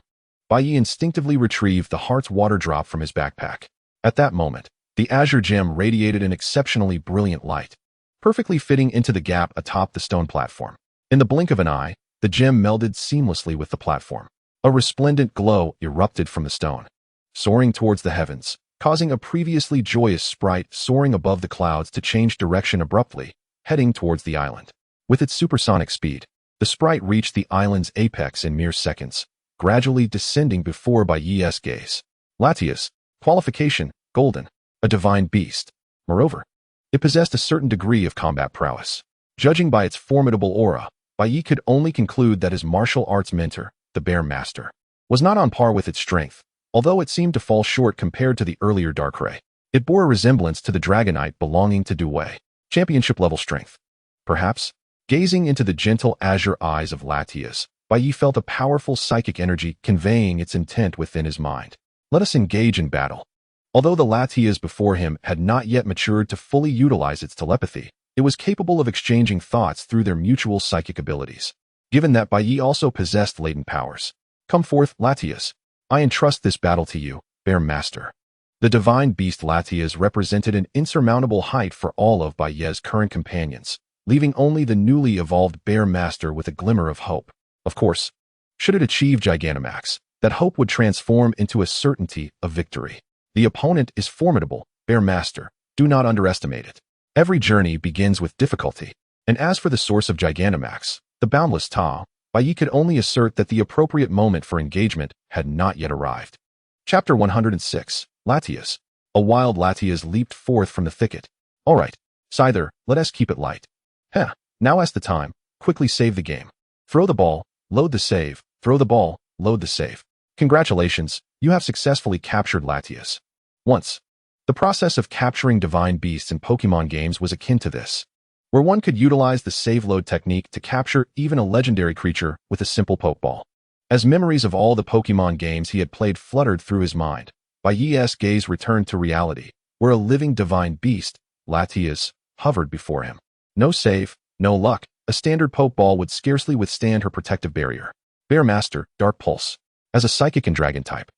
Bai Ye instinctively retrieved the heart's water drop from his backpack. At that moment, the azure gem radiated an exceptionally brilliant light, perfectly fitting into the gap atop the stone platform. In the blink of an eye, the gem melded seamlessly with the platform. A resplendent glow erupted from the stone, soaring towards the heavens, causing a previously joyous sprite soaring above the clouds to change direction abruptly, heading towards the island. With its supersonic speed, the sprite reached the island's apex in mere seconds, gradually descending before Bai Ye's gaze. Latias, qualification, golden, a divine beast. Moreover, it possessed a certain degree of combat prowess. Judging by its formidable aura, Bai Ye could only conclude that his martial arts mentor, the Bear Master, was not on par with its strength, although it seemed to fall short compared to the earlier Darkrai. It bore a resemblance to the Dragonite belonging to Dewey, championship-level strength. Perhaps, gazing into the gentle azure eyes of Latias, Bai Ye felt a powerful psychic energy conveying its intent within his mind. Let us engage in battle. Although the Latias before him had not yet matured to fully utilize its telepathy, it was capable of exchanging thoughts through their mutual psychic abilities. Given that Bai Ye also possessed latent powers. Come forth, Latias. I entrust this battle to you, Bear Master. The divine beast Latias represented an insurmountable height for all of Bai Ye's current companions, leaving only the newly evolved Bear Master with a glimmer of hope. Of course, should it achieve Gigantamax, that hope would transform into a certainty of victory. The opponent is formidable, Bear Master. Do not underestimate it. Every journey begins with difficulty. And as for the source of Gigantamax, the boundless Ta, Bai Ye could only assert that the appropriate moment for engagement had not yet arrived. Chapter 106, Latias. A wild Latias leaped forth from the thicket. All right, Scyther, let us keep it light. Heh, now is the time. Quickly save the game. Throw the ball, load the save, throw the ball, load the save. Congratulations, you have successfully captured Latias. Once, the process of capturing divine beasts in Pokemon games was akin to this, where one could utilize the save-load technique to capture even a legendary creature with a simple Pokeball. As memories of all the Pokemon games he had played fluttered through his mind, Bai Ye's gaze returned to reality, where a living divine beast, Latias, hovered before him. No save, no luck. A standard Pokeball would scarcely withstand her protective barrier. Bear Master, Dark Pulse. As a psychic and dragon type,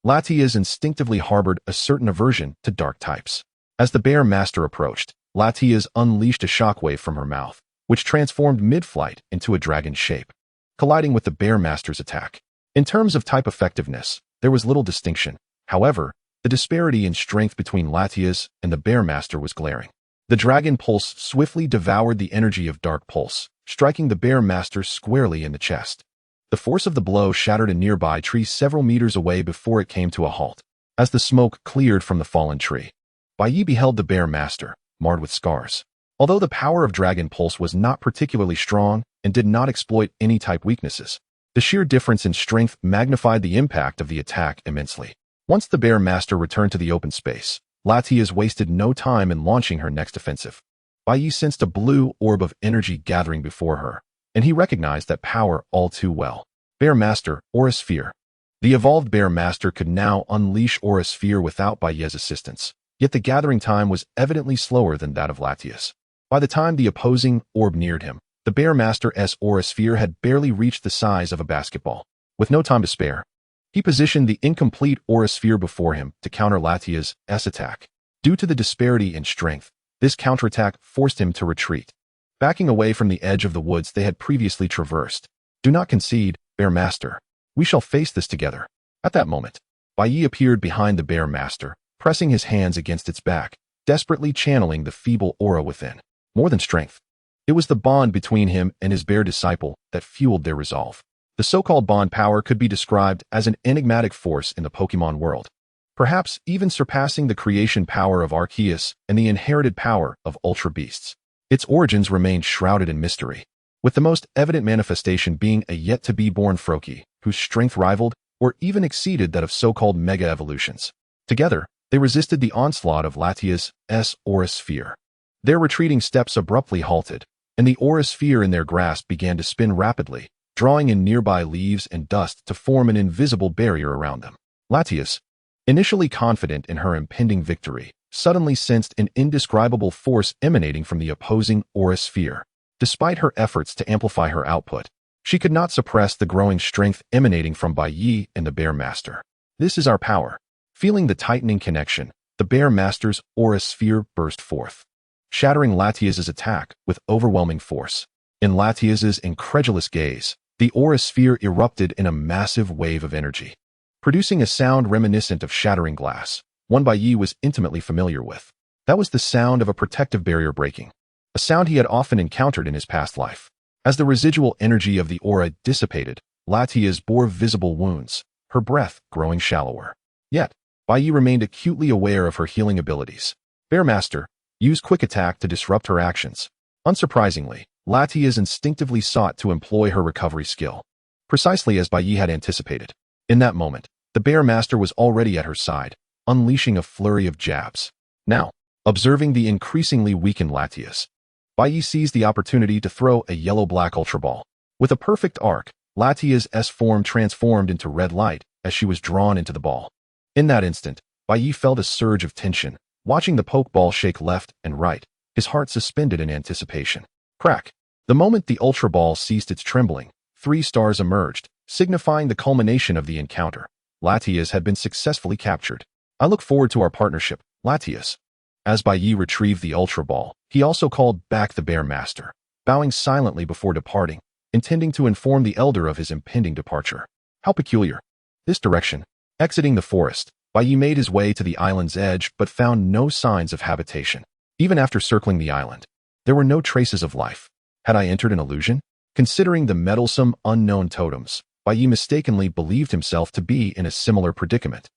Latias instinctively harbored a certain aversion to dark types. As the Bear Master approached, Latias unleashed a shockwave from her mouth, which transformed mid-flight into a dragon shape, colliding with the Bear Master's attack. In terms of type effectiveness, there was little distinction. However, the disparity in strength between Latias and the Bear Master was glaring. The Dragon Pulse swiftly devoured the energy of Dark Pulse, striking the Bear Master squarely in the chest. The force of the blow shattered a nearby tree several meters away before it came to a halt. As the smoke cleared from the fallen tree, Bai Ye beheld the Bear Master, marred with scars. Although the power of Dragon Pulse was not particularly strong and did not exploit any type weaknesses, the sheer difference in strength magnified the impact of the attack immensely. Once the Bear Master returned to the open space, Latias wasted no time in launching her next offensive. Bai Ye sensed a blue orb of energy gathering before her, and he recognized that power all too well. Bear Master, Aura Sphere. The evolved Bear Master could now unleash Aura Sphere without Bai Ye's assistance, yet the gathering time was evidently slower than that of Latias. By the time the opposing orb neared him, the Bear Master's Aura Sphere had barely reached the size of a basketball. With no time to spare, he positioned the incomplete Aura Sphere before him to counter Latias' attack. Due to the disparity in strength, this counterattack forced him to retreat, backing away from the edge of the woods they had previously traversed. Do not concede, Bear Master. We shall face this together. At that moment, Bai Ye appeared behind the Bear Master, pressing his hands against its back, desperately channeling the feeble aura within. More than strength, it was the bond between him and his bear disciple that fueled their resolve. The so-called bond power could be described as an enigmatic force in the Pokémon world, perhaps even surpassing the creation power of Arceus and the inherited power of Ultra Beasts. Its origins remained shrouded in mystery, with the most evident manifestation being a yet-to-be-born Froakie, whose strength rivaled or even exceeded that of so-called Mega Evolutions. Together, they resisted the onslaught of Latias' Aura Sphere. Their retreating steps abruptly halted, and the Aura Sphere in their grasp began to spin rapidly, drawing in nearby leaves and dust to form an invisible barrier around them. Latias, initially confident in her impending victory, suddenly sensed an indescribable force emanating from the opposing Aura Sphere. Despite her efforts to amplify her output, she could not suppress the growing strength emanating from Bai Ye and the Bear Master. This is our power. Feeling the tightening connection, the Bear Master's Aura Sphere burst forth, shattering Latias' attack with overwhelming force. In Latias' incredulous gaze, the Aura Sphere erupted in a massive wave of energy, producing a sound reminiscent of shattering glass, one Bai Ye was intimately familiar with. That was the sound of a protective barrier breaking, a sound he had often encountered in his past life. As the residual energy of the aura dissipated, Latias bore visible wounds, her breath growing shallower. Yet, Bai Ye remained acutely aware of her healing abilities. Bear Master, use Quick Attack to disrupt her actions. Unsurprisingly, Latias instinctively sought to employ her recovery skill, precisely as Bai Ye had anticipated. In that moment, the Bear Master was already at her side, unleashing a flurry of jabs. Now, observing the increasingly weakened Latias, Bai Ye seized the opportunity to throw a yellow-black Ultra Ball. With a perfect arc, Latias' form transformed into red light as she was drawn into the ball. In that instant, Bai Ye felt a surge of tension, watching the Pokeball shake left and right, his heart suspended in anticipation. Crack! The moment the Ultra Ball ceased its trembling, 3 stars emerged, signifying the culmination of the encounter. Latias had been successfully captured. I look forward to our partnership, Latias. As Bai Ye retrieved the Ultra Ball, he also called back the Bear Master, bowing silently before departing, intending to inform the Elder of his impending departure. How peculiar. This direction. Exiting the forest, Bai Ye made his way to the island's edge but found no signs of habitation. Even after circling the island, there were no traces of life. Had I entered an illusion? Considering the meddlesome, unknown totems, Bai Ye mistakenly believed himself to be in a similar predicament,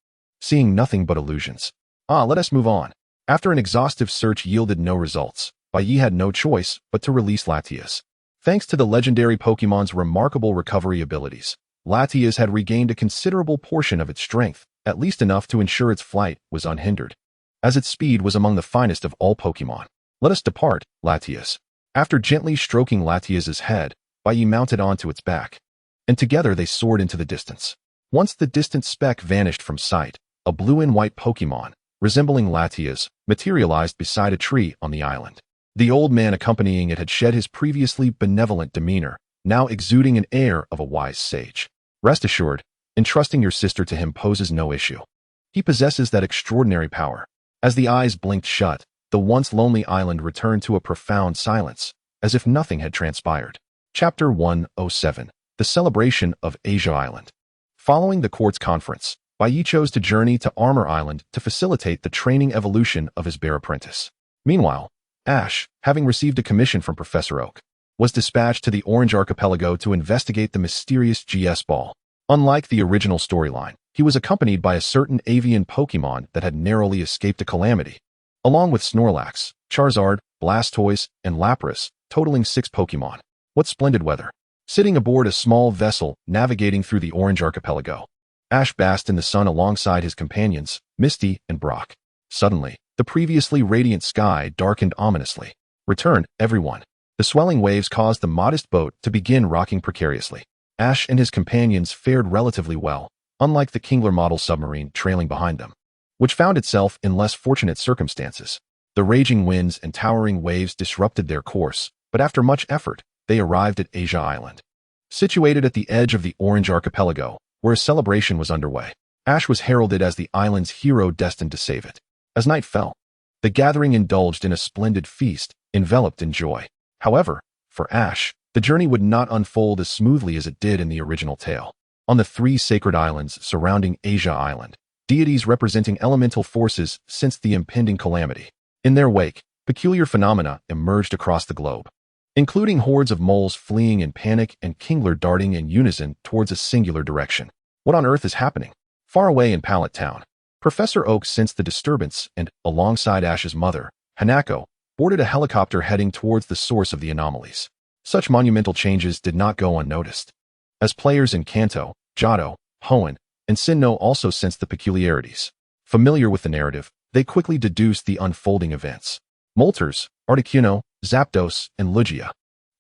seeing nothing but illusions. Let us move on. After an exhaustive search yielded no results, Bai Ye had no choice but to release Latias. Thanks to the legendary Pokemon's remarkable recovery abilities, Latias had regained a considerable portion of its strength, at least enough to ensure its flight was unhindered, as its speed was among the finest of all Pokemon. Let us depart, Latias. After gently stroking Latias' head, Bai Ye mounted onto its back, and together they soared into the distance. Once the distant speck vanished from sight, a blue and white Pokemon, resembling Latias, materialized beside a tree on the island. The old man accompanying it had shed his previously benevolent demeanor, now exuding an air of a wise sage. Rest assured, entrusting your sister to him poses no issue. He possesses that extraordinary power. As the eyes blinked shut, the once lonely island returned to a profound silence, as if nothing had transpired. Chapter 107. The Celebration of Asia Island. Following the court's conference, Bai Ye chose to journey to Armor Island to facilitate the training evolution of his bear apprentice. Meanwhile, Ash, having received a commission from Professor Oak, was dispatched to the Orange Archipelago to investigate the mysterious GS ball. Unlike the original storyline, he was accompanied by a certain avian Pokémon that had narrowly escaped a calamity, along with Snorlax, Charizard, Blastoise, and Lapras, totaling 6 Pokémon. What splendid weather! Sitting aboard a small vessel navigating through the Orange Archipelago, Ash basked in the sun alongside his companions, Misty and Brock. Suddenly, the previously radiant sky darkened ominously. Return, everyone. The swelling waves caused the modest boat to begin rocking precariously. Ash and his companions fared relatively well, unlike the Kingler model submarine trailing behind them, which found itself in less fortunate circumstances. The raging winds and towering waves disrupted their course, but after much effort, they arrived at Asia Island. Situated at the edge of the Orange Archipelago, where a celebration was underway, Ash was heralded as the island's hero destined to save it. As night fell, the gathering indulged in a splendid feast, enveloped in joy. However, for Ash, the journey would not unfold as smoothly as it did in the original tale. On the 3 sacred islands surrounding Asia Island, deities representing elemental forces sensed the impending calamity. In their wake, peculiar phenomena emerged across the globe, including hordes of moles fleeing in panic and Kingler darting in unison towards a singular direction. What on earth is happening? Far away in Pallet Town, Professor Oak sensed the disturbance and, alongside Ash's mother, Hanako, boarded a helicopter heading towards the source of the anomalies. Such monumental changes did not go unnoticed, as players in Kanto, Johto, Hoenn, and Sinnoh also sensed the peculiarities. Familiar with the narrative, they quickly deduced the unfolding events. Moltres, Articuno, Zapdos, and Lugia.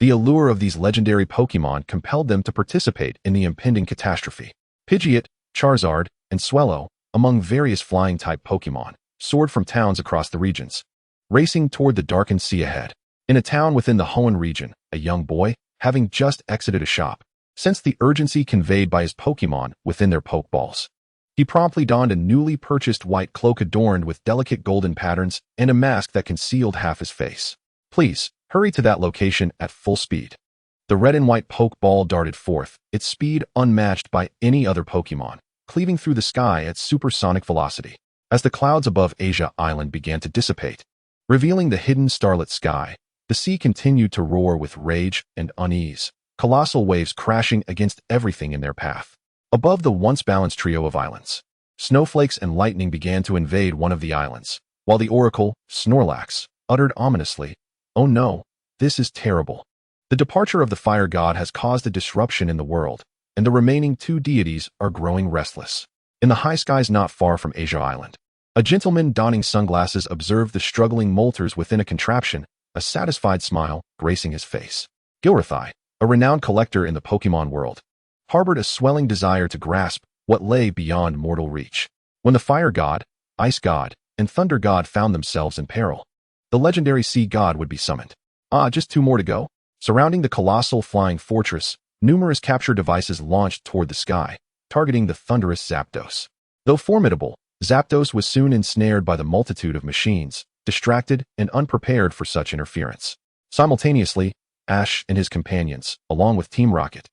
The allure of these legendary Pokémon compelled them to participate in the impending catastrophe. Pidgeot, Charizard, and Swellow, among various flying-type Pokémon, soared from towns across the regions, racing toward the darkened sea ahead. In a town within the Hoenn region, a young boy, having just exited a shop, sensed the urgency conveyed by his Pokémon within their Pokeballs. He promptly donned a newly purchased white cloak adorned with delicate golden patterns and a mask that concealed half his face. Please, hurry to that location at full speed. The red and white Pokeball darted forth, its speed unmatched by any other Pokémon, cleaving through the sky at supersonic velocity. As the clouds above Asia Island began to dissipate, revealing the hidden starlit sky, the sea continued to roar with rage and unease, colossal waves crashing against everything in their path. Above the once balanced trio of islands, snowflakes and lightning began to invade one of the islands, while the oracle, Snorlax, uttered ominously, "Oh no, this is terrible. The departure of the fire god has caused a disruption in the world, and the remaining 2 deities are growing restless." In the high skies not far from Asia Island, a gentleman donning sunglasses observed the struggling Moltres within a contraption, a satisfied smile gracing his face. Gilrathai, a renowned collector in the Pokémon world, harbored a swelling desire to grasp what lay beyond mortal reach. When the fire god, ice god, and thunder god found themselves in peril, the legendary sea god would be summoned. Just 2 more to go. Surrounding the colossal flying fortress, numerous capture devices launched toward the sky, targeting the thunderous Zapdos. Though formidable, Zapdos was soon ensnared by the multitude of machines, distracted and unprepared for such interference. Simultaneously, Ash and his companions, along with Team Rocket,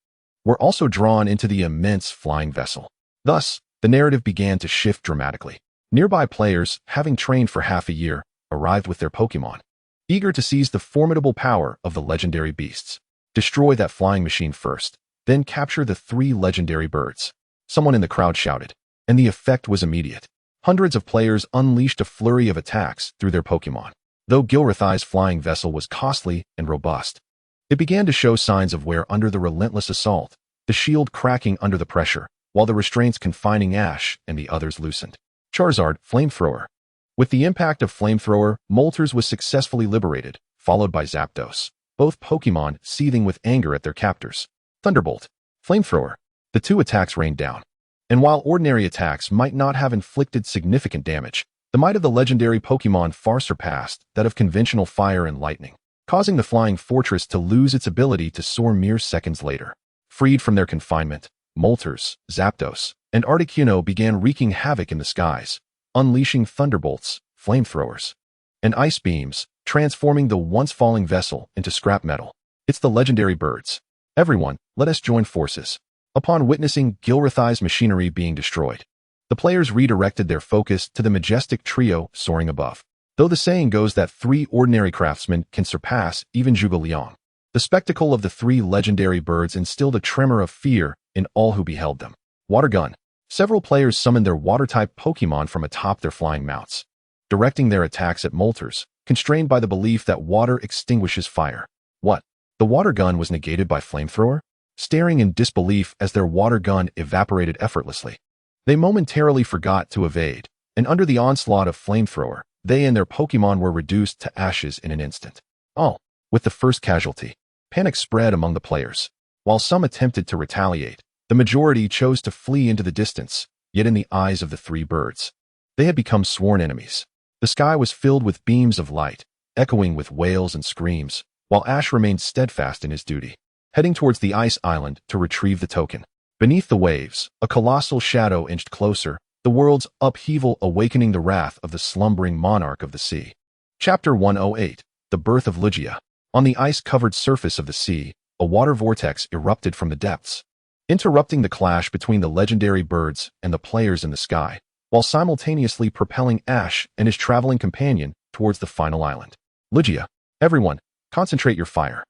were also drawn into the immense flying vessel. Thus, the narrative began to shift dramatically. Nearby players, having trained for half a year, arrived with their Pokémon, eager to seize the formidable power of the legendary beasts. Destroy that flying machine first, then capture the 3 legendary birds, someone in the crowd shouted, and the effect was immediate. Hundreds of players unleashed a flurry of attacks through their Pokémon. Though Gilrathai's flying vessel was costly and robust, it began to show signs of wear under the relentless assault, the shield cracking under the pressure, while the restraints confining Ash and the others loosened. Charizard, Flamethrower. With the impact of Flamethrower, Moltres was successfully liberated, followed by Zapdos, both Pokémon seething with anger at their captors. Thunderbolt, Flamethrower. The 2 attacks rained down, and while ordinary attacks might not have inflicted significant damage, the might of the legendary Pokémon far surpassed that of conventional fire and lightning, causing the flying fortress to lose its ability to soar mere seconds later. Freed from their confinement, Moltres, Zapdos, and Articuno began wreaking havoc in the skies, unleashing thunderbolts, flamethrowers, and ice beams, transforming the once falling vessel into scrap metal. It's the legendary birds. Everyone, let us join forces. Upon witnessing Gilrathai's machinery being destroyed, the players redirected their focus to the majestic trio soaring above. Though the saying goes that 3 ordinary craftsmen can surpass even Zhuge Liang, the spectacle of the 3 legendary birds instilled a tremor of fear in all who beheld them. Water gun. Several players summoned their water-type Pokémon from atop their flying mounts, directing their attacks at Moltres, constrained by the belief that water extinguishes fire. What? The water gun was negated by flamethrower? Staring in disbelief as their water gun evaporated effortlessly, they momentarily forgot to evade, and under the onslaught of flamethrower, they and their Pokémon were reduced to ashes in an instant. All, with the first casualty, panic spread among the players. While some attempted to retaliate, the majority chose to flee into the distance, yet in the eyes of the 3 birds, they had become sworn enemies. The sky was filled with beams of light, echoing with wails and screams, while Ash remained steadfast in his duty, heading towards the ice island to retrieve the token. Beneath the waves, a colossal shadow inched closer, the world's upheaval awakening the wrath of the slumbering monarch of the sea. Chapter 108, The Birth of Lugia. On the ice-covered surface of the sea, a water vortex erupted from the depths, interrupting the clash between the legendary birds and the players in the sky, while simultaneously propelling Ash and his traveling companion towards the final island. Lugia. Everyone, concentrate your fire.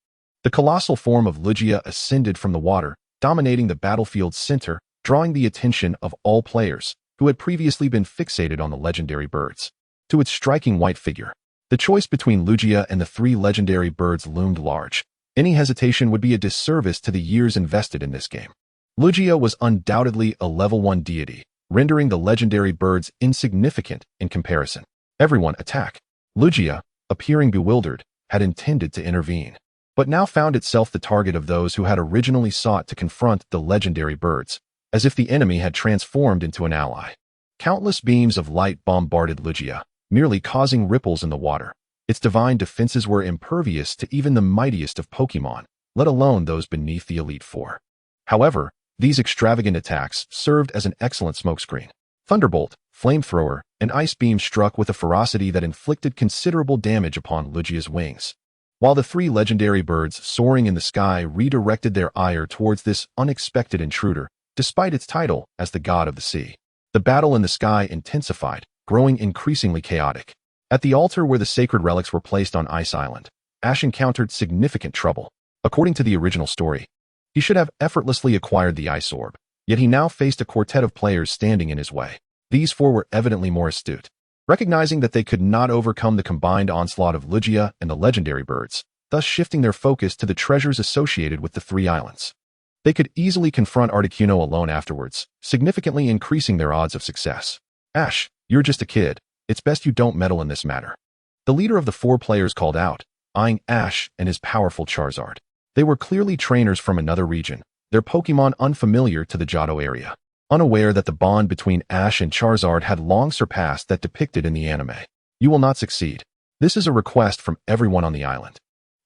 The colossal form of Lugia ascended from the water, dominating the battlefield's center, drawing the attention of all players who had previously been fixated on the legendary birds. To its striking white figure, the choice between Lugia and the 3 legendary birds loomed large. Any hesitation would be a disservice to the years invested in this game. Lugia was undoubtedly a level 1 deity, rendering the legendary birds insignificant in comparison. Everyone attack. Lugia, appearing bewildered, had intended to intervene, but now found itself the target of those who had originally sought to confront the legendary birds, as if the enemy had transformed into an ally. Countless beams of light bombarded Lugia, merely causing ripples in the water. Its divine defenses were impervious to even the mightiest of Pokémon, let alone those beneath the Elite Four. However, these extravagant attacks served as an excellent smokescreen. Thunderbolt, flamethrower, and ice beam struck with a ferocity that inflicted considerable damage upon Lugia's wings, while the 3 legendary birds soaring in the sky redirected their ire towards this unexpected intruder, despite its title as the god of the sea. The battle in the sky intensified, growing increasingly chaotic. At the altar where the sacred relics were placed on Ice Island, Ash encountered significant trouble. According to the original story, he should have effortlessly acquired the Ice Orb, yet he now faced a quartet of players standing in his way. These 4 were evidently more astute. Recognizing that they could not overcome the combined onslaught of Lugia and the legendary birds, thus shifting their focus to the treasures associated with the 3 islands. They could easily confront Articuno alone afterwards, significantly increasing their odds of success. Ash, you're just a kid. It's best you don't meddle in this matter. The leader of the 4 players called out, eyeing Ash and his powerful Charizard. They were clearly trainers from another region, their Pokémon unfamiliar to the Johto area, unaware that the bond between Ash and Charizard had long surpassed that depicted in the anime. You will not succeed. This is a request from everyone on the island.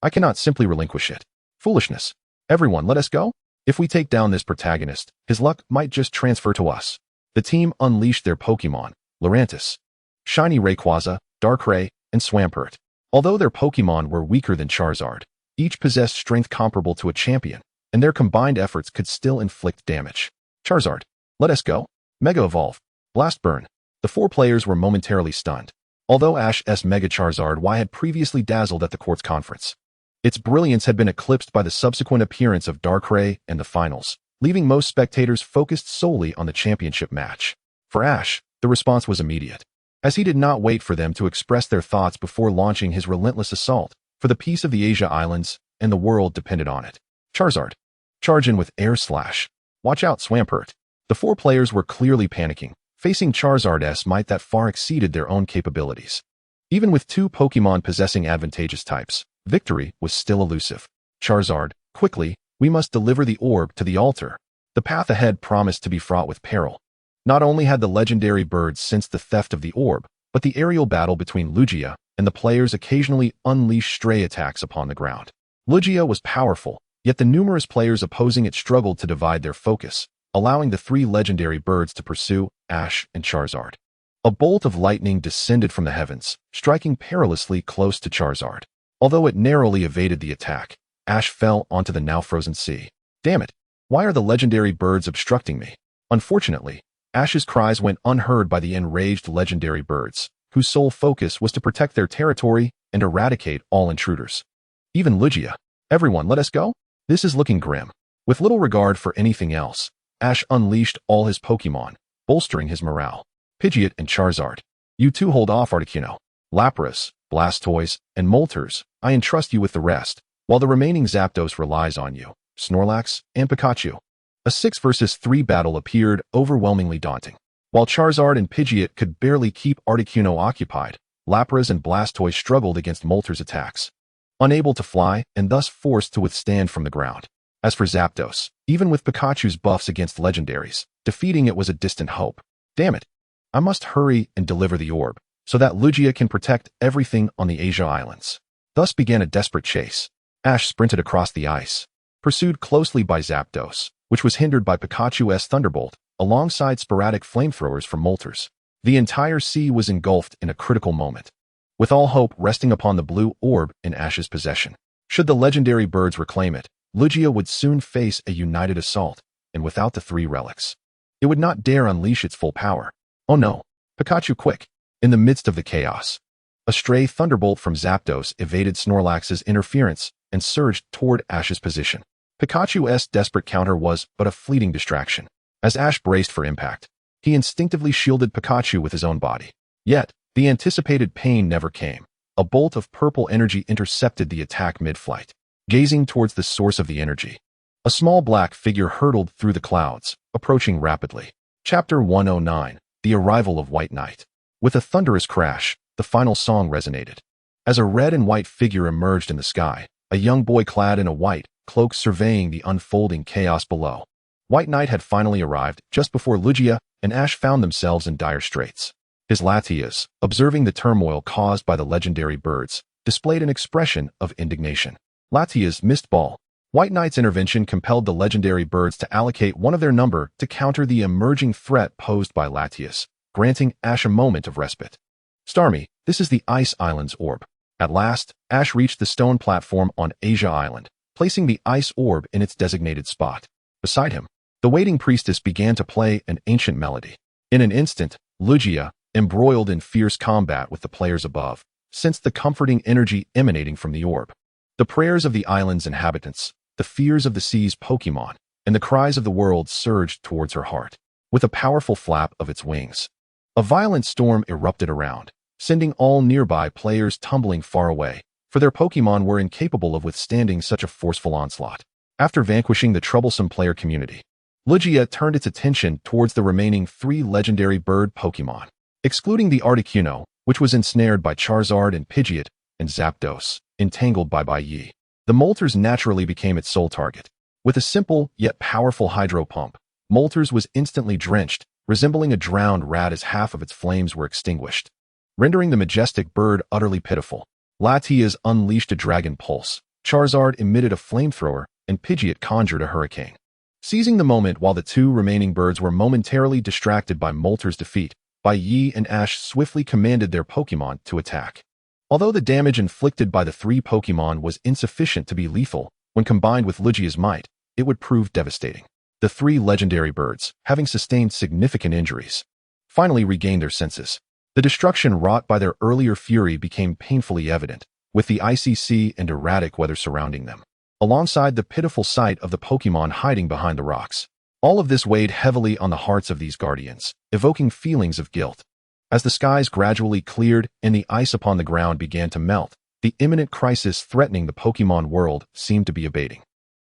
I cannot simply relinquish it. Foolishness. Everyone, let us go? If we take down this protagonist, his luck might just transfer to us. The team unleashed their Pokémon, Lurantis, Shiny Rayquaza, Darkrai, and Swampert. Although their Pokémon were weaker than Charizard, each possessed strength comparable to a champion, and their combined efforts could still inflict damage. Charizard, let us go. Mega Evolve. Blast Burn. The 4 players were momentarily stunned. Although Ash's Mega Charizard Y had previously dazzled at the Quartz Conference, its brilliance had been eclipsed by the subsequent appearance of Darkrai and the finals, leaving most spectators focused solely on the championship match. For Ash, the response was immediate, as he did not wait for them to express their thoughts before launching his relentless assault, for the peace of the Asia Islands and the world depended on it. Charizard. Charge in with Air Slash. Watch out, Swampert. The 4 players were clearly panicking, facing Charizard's might that far exceeded their own capabilities. Even with 2 Pokémon possessing advantageous types, victory was still elusive. Charizard, quickly, we must deliver the orb to the altar. The path ahead promised to be fraught with peril. Not only had the legendary birds sensed the theft of the orb, but the aerial battle between Lugia and the players occasionally unleashed stray attacks upon the ground. Lugia was powerful, yet the numerous players opposing it struggled to divide their focus, allowing the 3 legendary birds to pursue Ash and Charizard. A bolt of lightning descended from the heavens, striking perilously close to Charizard. Although it narrowly evaded the attack, Ash fell onto the now frozen sea. Damn it! Why are the legendary birds obstructing me? Unfortunately, Ash's cries went unheard by the enraged legendary birds, whose sole focus was to protect their territory and eradicate all intruders. Even Lugia. Everyone, let us go? This is looking grim. With little regard for anything else, Ash unleashed all his Pokémon, bolstering his morale. Pidgeot and Charizard. You two hold off, Articuno. Lapras, Blastoise, and Moltres, I entrust you with the rest, while the remaining Zapdos relies on you, Snorlax, and Pikachu. A 6 versus 3 battle appeared overwhelmingly daunting. While Charizard and Pidgeot could barely keep Articuno occupied, Lapras and Blastoise struggled against Moltres' attacks, unable to fly and thus forced to withstand from the ground. As for Zapdos, even with Pikachu's buffs against legendaries, defeating it was a distant hope. Damn it! I must hurry and deliver the orb, so that Lugia can protect everything on the Asia Islands. Thus began a desperate chase. Ash sprinted across the ice, pursued closely by Zapdos, which was hindered by Pikachu's Thunderbolt, alongside sporadic flamethrowers from Moltres. The entire sea was engulfed in a critical moment, with all hope resting upon the blue orb in Ash's possession. Should the legendary birds reclaim it, Lugia would soon face a united assault, and without the 3 relics, it would not dare unleash its full power. Oh no! Pikachu, quick! In the midst of the chaos, a stray Thunderbolt from Zapdos evaded Snorlax's interference and surged toward Ash's position. Pikachu's desperate counter was but a fleeting distraction. As Ash braced for impact, he instinctively shielded Pikachu with his own body. Yet, the anticipated pain never came. A bolt of purple energy intercepted the attack mid-flight. Gazing towards the source of the energy, a small black figure hurtled through the clouds, approaching rapidly. Chapter 109, The Arrival of White Knight. With a thunderous crash, the final song resonated. As a red and white figure emerged in the sky, a young boy clad in a white cloak surveying the unfolding chaos below. White Knight had finally arrived just before Lugia and Ash found themselves in dire straits. His Latias, observing the turmoil caused by the legendary birds, displayed an expression of indignation. Latia's missed ball. White Knight's intervention compelled the legendary birds to allocate one of their number to counter the emerging threat posed by Latias, granting Ash a moment of respite. Starmie, this is the Ice Island's orb. At last, Ash reached the stone platform on Asia Island, placing the ice orb in its designated spot. Beside him, the waiting priestess began to play an ancient melody. In an instant, Lugia, embroiled in fierce combat with the players above, sensed the comforting energy emanating from the orb. The prayers of the island's inhabitants, the fears of the sea's Pokémon, and the cries of the world surged towards her heart. With a powerful flap of its wings, a violent storm erupted around, sending all nearby players tumbling far away, for their Pokémon were incapable of withstanding such a forceful onslaught. After vanquishing the troublesome player community, Lugia turned its attention towards the remaining 3 legendary bird Pokémon, excluding the Articuno, which was ensnared by Charizard and Pidgeot, and Zapdos, entangled by Bai Ye. The Moltres naturally became its sole target. With a simple yet powerful hydro pump, Moltres was instantly drenched, resembling a drowned rat as half of its flames were extinguished, rendering the majestic bird utterly pitiful. Latias unleashed a dragon pulse, Charizard emitted a flamethrower, and Pidgeot conjured a hurricane. Seizing the moment while the 2 remaining birds were momentarily distracted by Moltres' defeat, Bai Ye and Ash swiftly commanded their Pokémon to attack. Although the damage inflicted by the 3 Pokémon was insufficient to be lethal, when combined with Lugia's might, it would prove devastating. The 3 legendary birds, having sustained significant injuries, finally regained their senses. The destruction wrought by their earlier fury became painfully evident, with the icy sea and erratic weather surrounding them, alongside the pitiful sight of the Pokémon hiding behind the rocks. All of this weighed heavily on the hearts of these guardians, evoking feelings of guilt. As the skies gradually cleared and the ice upon the ground began to melt, the imminent crisis threatening the Pokémon world seemed to be abating.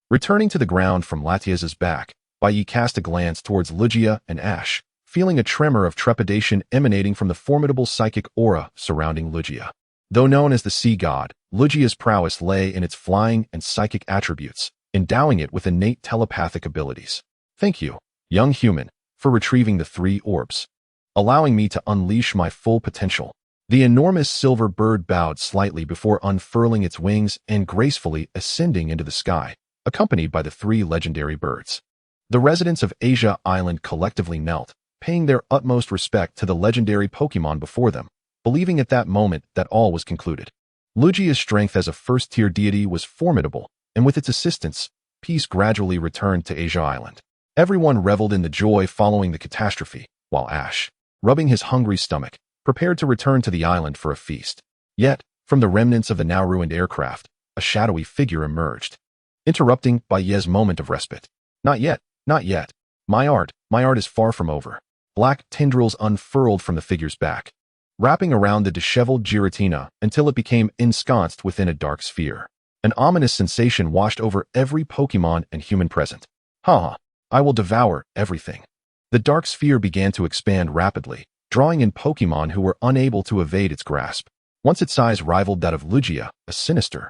Returning to the ground from Latias's back, Bai Ye cast a glance towards Lugia and Ash, feeling a tremor of trepidation emanating from the formidable psychic aura surrounding Lugia. Though known as the Sea God, Lugia's prowess lay in its flying and psychic attributes, endowing it with innate telepathic abilities. Thank you, young human, for retrieving the 3 orbs, allowing me to unleash my full potential. The enormous silver bird bowed slightly before unfurling its wings and gracefully ascending into the sky, accompanied by the 3 legendary birds. The residents of Asia Island collectively knelt, paying their utmost respect to the legendary Pokémon before them, believing at that moment that all was concluded. Lugia's strength as a first-tier deity was formidable, and with its assistance, peace gradually returned to Asia Island. Everyone reveled in the joy following the catastrophe, while Ash, rubbing his hungry stomach, prepared to return to the island for a feast. Yet, from the remnants of the now-ruined aircraft, a shadowy figure emerged, interrupting Bai Ye's moment of respite. Not yet, not yet. My art is far from over. Black tendrils unfurled from the figure's back, wrapping around the disheveled Giratina until it became ensconced within a dark sphere. An ominous sensation washed over every Pokémon and human present. Ha! I will devour everything. The dark sphere began to expand rapidly, drawing in Pokémon who were unable to evade its grasp. Once its size rivaled that of Lugia, a sinister,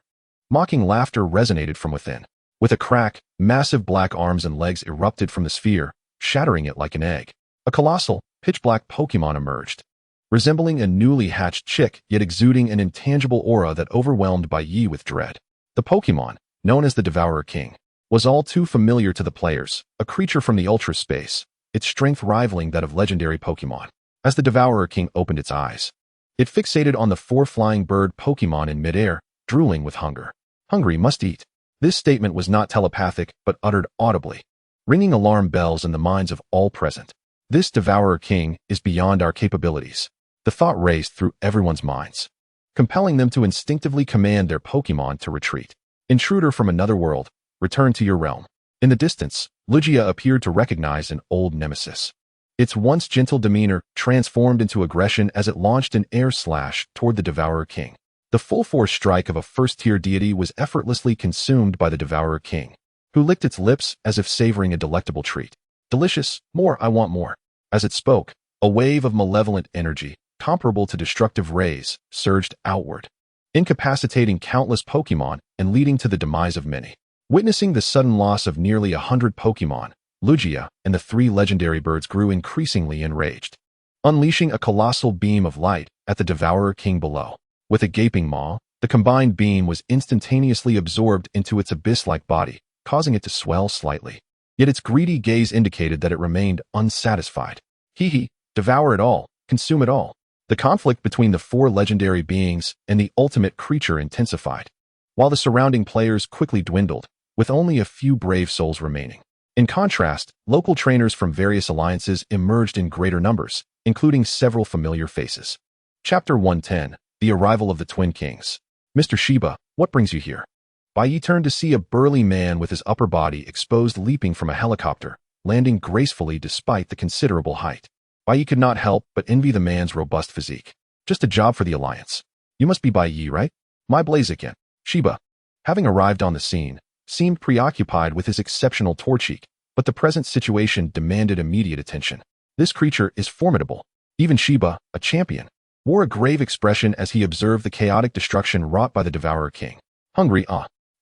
mocking laughter resonated from within. With a crack, massive black arms and legs erupted from the sphere, shattering it like an egg. A colossal, pitch-black Pokémon emerged, resembling a newly hatched chick, yet exuding an intangible aura that overwhelmed Bai Ye with dread. The Pokémon, known as the Devourer King, was all too familiar to the players, a creature from the ultra space, its strength rivaling that of legendary Pokémon. As the Devourer King opened its eyes, it fixated on the four flying bird Pokémon in midair, drooling with hunger. Hungry must eat. This statement was not telepathic, but uttered audibly, ringing alarm bells in the minds of all present. This Devourer King is beyond our capabilities. The thought raced through everyone's minds, compelling them to instinctively command their Pokémon to retreat. Intruder from another world, return to your realm. In the distance, Lugia appeared to recognize an old nemesis. Its once gentle demeanor transformed into aggression as it launched an air slash toward the Devourer King. The full-force strike of a first-tier deity was effortlessly consumed by the Devourer King, who licked its lips as if savoring a delectable treat. Delicious, more, I want more. As it spoke, a wave of malevolent energy, comparable to destructive rays, surged outward, incapacitating countless Pokémon and leading to the demise of many. Witnessing the sudden loss of nearly 100 Pokémon, Lugia and the three legendary birds grew increasingly enraged, unleashing a colossal beam of light at the Devourer King below. With a gaping maw, the combined beam was instantaneously absorbed into its abyss-like body, causing it to swell slightly. Yet its greedy gaze indicated that it remained unsatisfied. Hehe, devour it all, consume it all. The conflict between the four legendary beings and the ultimate creature intensified, while the surrounding players quickly dwindled, with only a few brave souls remaining. In contrast, local trainers from various alliances emerged in greater numbers, including several familiar faces. Chapter 110, The Arrival of the Twin Kings. Mr. Shiba, what brings you here? Bai Ye turned to see a burly man with his upper body exposed leaping from a helicopter, landing gracefully despite the considerable height. Bai Ye could not help but envy the man's robust physique. Just a job for the Alliance. You must be Bai Ye, right? My Blaziken. Shiba, having arrived on the scene, seemed preoccupied with his exceptional Torchic, but the present situation demanded immediate attention. This creature is formidable. Even Shiba, a champion, wore a grave expression as he observed the chaotic destruction wrought by the Devourer King. Hungry,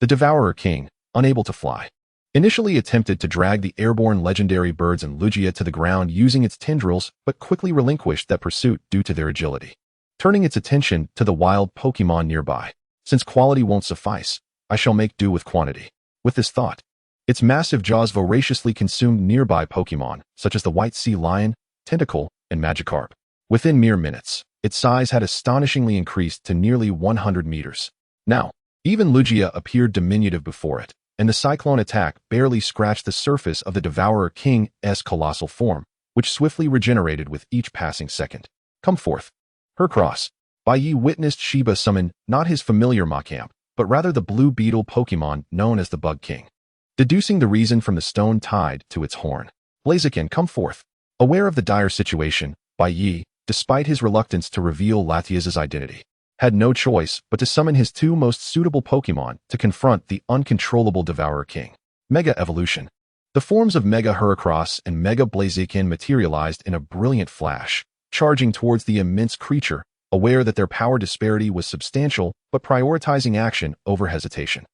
the Devourer King, unable to fly, initially attempted to drag the airborne legendary birds and Lugia to the ground using its tendrils, but quickly relinquished that pursuit due to their agility, turning its attention to the wild Pokémon nearby. Since quality won't suffice, I shall make do with quantity. With this thought, its massive jaws voraciously consumed nearby Pokémon, such as the White Sea Lion, Tentacle, and Magikarp. Within mere minutes, its size had astonishingly increased to nearly 100 meters. Now, even Lugia appeared diminutive before it, and the cyclone attack barely scratched the surface of the Devourer King's colossal form, which swiftly regenerated with each passing second. Come forth. Hercross. Bai Ye witnessed Shiba summon not his familiar Machamp, but rather the blue beetle Pokémon known as the Bug King, deducing the reason from the stone tied to its horn. Blaziken, come forth. Aware of the dire situation, Bai Ye, despite his reluctance to reveal Latias's identity, had no choice but to summon his two most suitable Pokémon to confront the uncontrollable Devourer King. Mega Evolution. The forms of Mega Heracross and Mega Blaziken materialized in a brilliant flash, charging towards the immense creature, aware that their power disparity was substantial but prioritizing action over hesitation.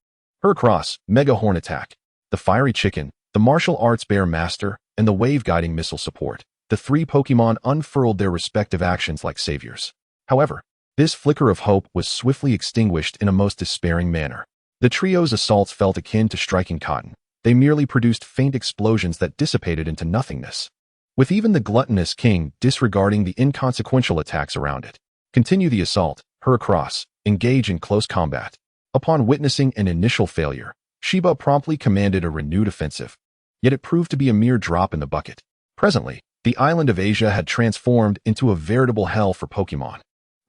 Heracross, Mega Horn Attack. The Fiery Chicken, the Martial Arts Bear Master, and the Wave Guiding Missile Support. The three Pokémon unfurled their respective actions like saviors. However, this flicker of hope was swiftly extinguished in a most despairing manner. The trio's assaults felt akin to striking cotton. They merely produced faint explosions that dissipated into nothingness. with even the gluttonous king disregarding the inconsequential attacks around it. Continue the assault, Heracross, engage in close combat. Upon witnessing an initial failure, Sheba promptly commanded a renewed offensive, yet it proved to be a mere drop in the bucket. Presently, the island of Asia had transformed into a veritable hell for Pokémon,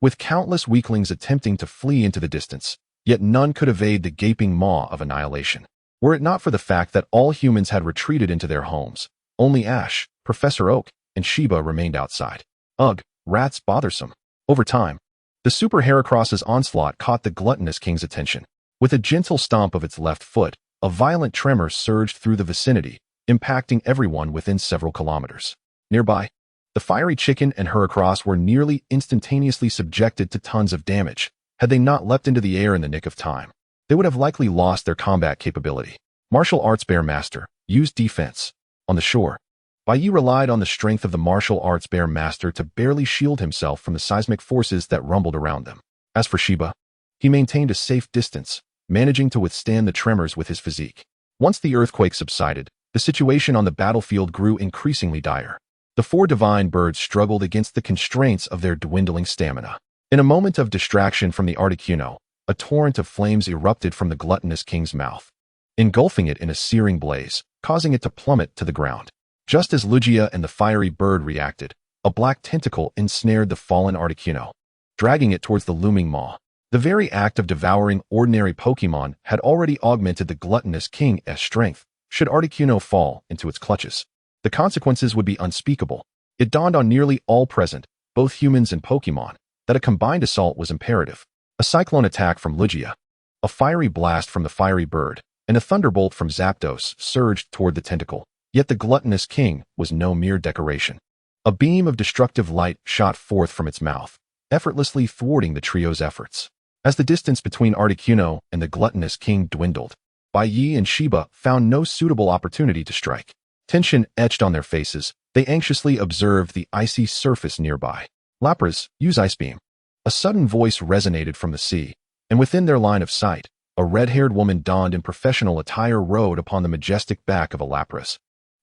with countless weaklings attempting to flee into the distance, yet none could evade the gaping maw of annihilation. Were it not for the fact that all humans had retreated into their homes, only Ash, Professor Oak, and Sheba remained outside. Ugh, rats bothersome. Over time, the Super Heracross's onslaught caught the gluttonous king's attention. With a gentle stomp of its left foot, a violent tremor surged through the vicinity, impacting everyone within several kilometers. Nearby, the fiery chicken and Heracross were nearly instantaneously subjected to tons of damage. Had they not leapt into the air in the nick of time, they would have likely lost their combat capability. Martial Arts Bear Master used defense. On the shore, Bai Ye relied on the strength of the Martial Arts Bear Master to barely shield himself from the seismic forces that rumbled around them. As for Sheba, he maintained a safe distance, managing to withstand the tremors with his physique. Once the earthquake subsided, the situation on the battlefield grew increasingly dire. The four divine birds struggled against the constraints of their dwindling stamina. In a moment of distraction from the Articuno, a torrent of flames erupted from the gluttonous king's mouth, engulfing it in a searing blaze, causing it to plummet to the ground. Just as Lugia and the fiery bird reacted, a black tentacle ensnared the fallen Articuno, dragging it towards the looming maw. The very act of devouring ordinary Pokémon had already augmented the gluttonous king's strength. Should Articuno fall into its clutches, the consequences would be unspeakable. It dawned on nearly all present, both humans and Pokémon, that a combined assault was imperative. A cyclone attack from Lugia, a fiery blast from the fiery bird, and a thunderbolt from Zapdos surged toward the tentacle. Yet the gluttonous king was no mere decoration. A beam of destructive light shot forth from its mouth, effortlessly thwarting the trio's efforts. As the distance between Articuno and the gluttonous king dwindled, Bai Ye and Sheba found no suitable opportunity to strike. Tension etched on their faces, they anxiously observed the icy surface nearby. Lapras, use Ice Beam. A sudden voice resonated from the sea, and within their line of sight, a red-haired woman donned in professional attire rode upon the majestic back of a Lapras.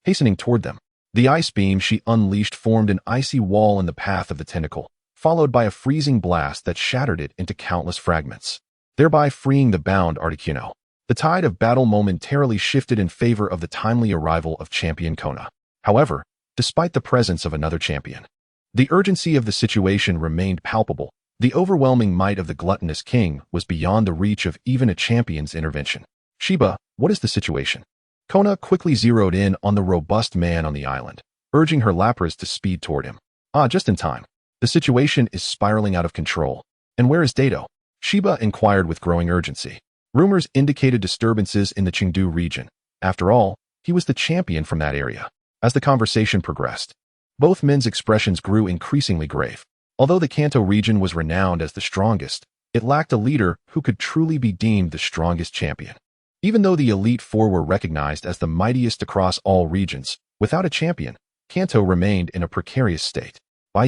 Hastening toward them, the ice beam she unleashed formed an icy wall in the path of the tentacle, followed by a freezing blast that shattered it into countless fragments, thereby freeing the bound Articuno. The tide of battle momentarily shifted in favor of the timely arrival of Champion Kona. However, despite the presence of another champion, the urgency of the situation remained palpable. The overwhelming might of the gluttonous king was beyond the reach of even a champion's intervention. Sheba, what is the situation? Kona quickly zeroed in on the robust man on the island, urging her Lapras to speed toward him. Just in time. The situation is spiraling out of control. And where is Dato? Sheba inquired with growing urgency. Rumors indicated disturbances in the Chengdu region. After all, he was the champion from that area. As the conversation progressed, both men's expressions grew increasingly grave. Although the Kanto region was renowned as the strongest, it lacked a leader who could truly be deemed the strongest champion. Even though the Elite Four were recognized as the mightiest across all regions, without a champion, Kanto remained in a precarious state. Bai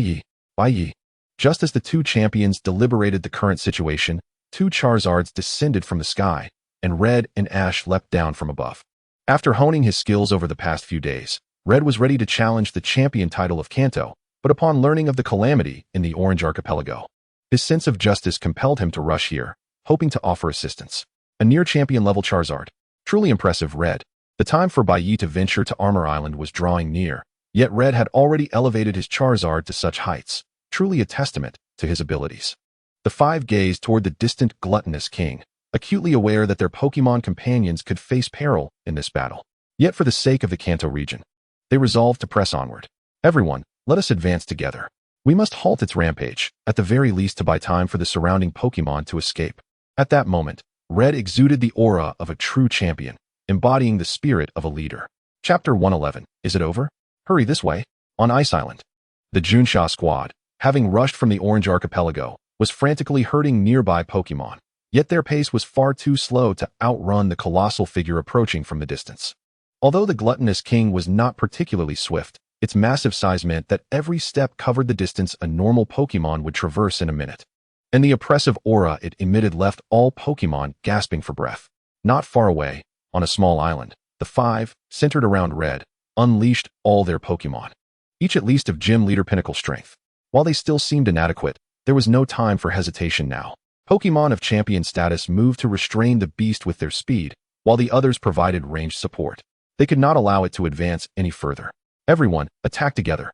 Ye. Just as the two champions deliberated the current situation, two Charizards descended from the sky, and Red and Ash leapt down from above. After honing his skills over the past few days, Red was ready to challenge the champion title of Kanto, but upon learning of the calamity in the Orange Archipelago, his sense of justice compelled him to rush here, hoping to offer assistance. A near-champion-level Charizard. Truly impressive, Red. The time for Bai Ye to venture to Armor Island was drawing near, yet Red had already elevated his Charizard to such heights, truly a testament to his abilities. The five gazed toward the distant gluttonous king, acutely aware that their Pokémon companions could face peril in this battle. Yet for the sake of the Kanto region, they resolved to press onward. Everyone, let us advance together. We must halt its rampage, at the very least to buy time for the surrounding Pokémon to escape. At that moment, Red exuded the aura of a true champion, embodying the spirit of a leader. Chapter 111. Is it over? Hurry this way. On Ice Island, the Junsha squad, having rushed from the Orange Archipelago, was frantically herding nearby Pokémon. Yet their pace was far too slow to outrun the colossal figure approaching from the distance. Although the gluttonous king was not particularly swift, its massive size meant that every step covered the distance a normal Pokémon would traverse in a minute. And the oppressive aura it emitted left all Pokémon gasping for breath. Not far away, on a small island, the five, centered around Red, unleashed all their Pokémon. each at least of gym leader pinnacle strength. While they still seemed inadequate, there was no time for hesitation now. Pokémon of champion status moved to restrain the beast with their speed, while the others provided ranged support. They could not allow it to advance any further. Everyone attacked together.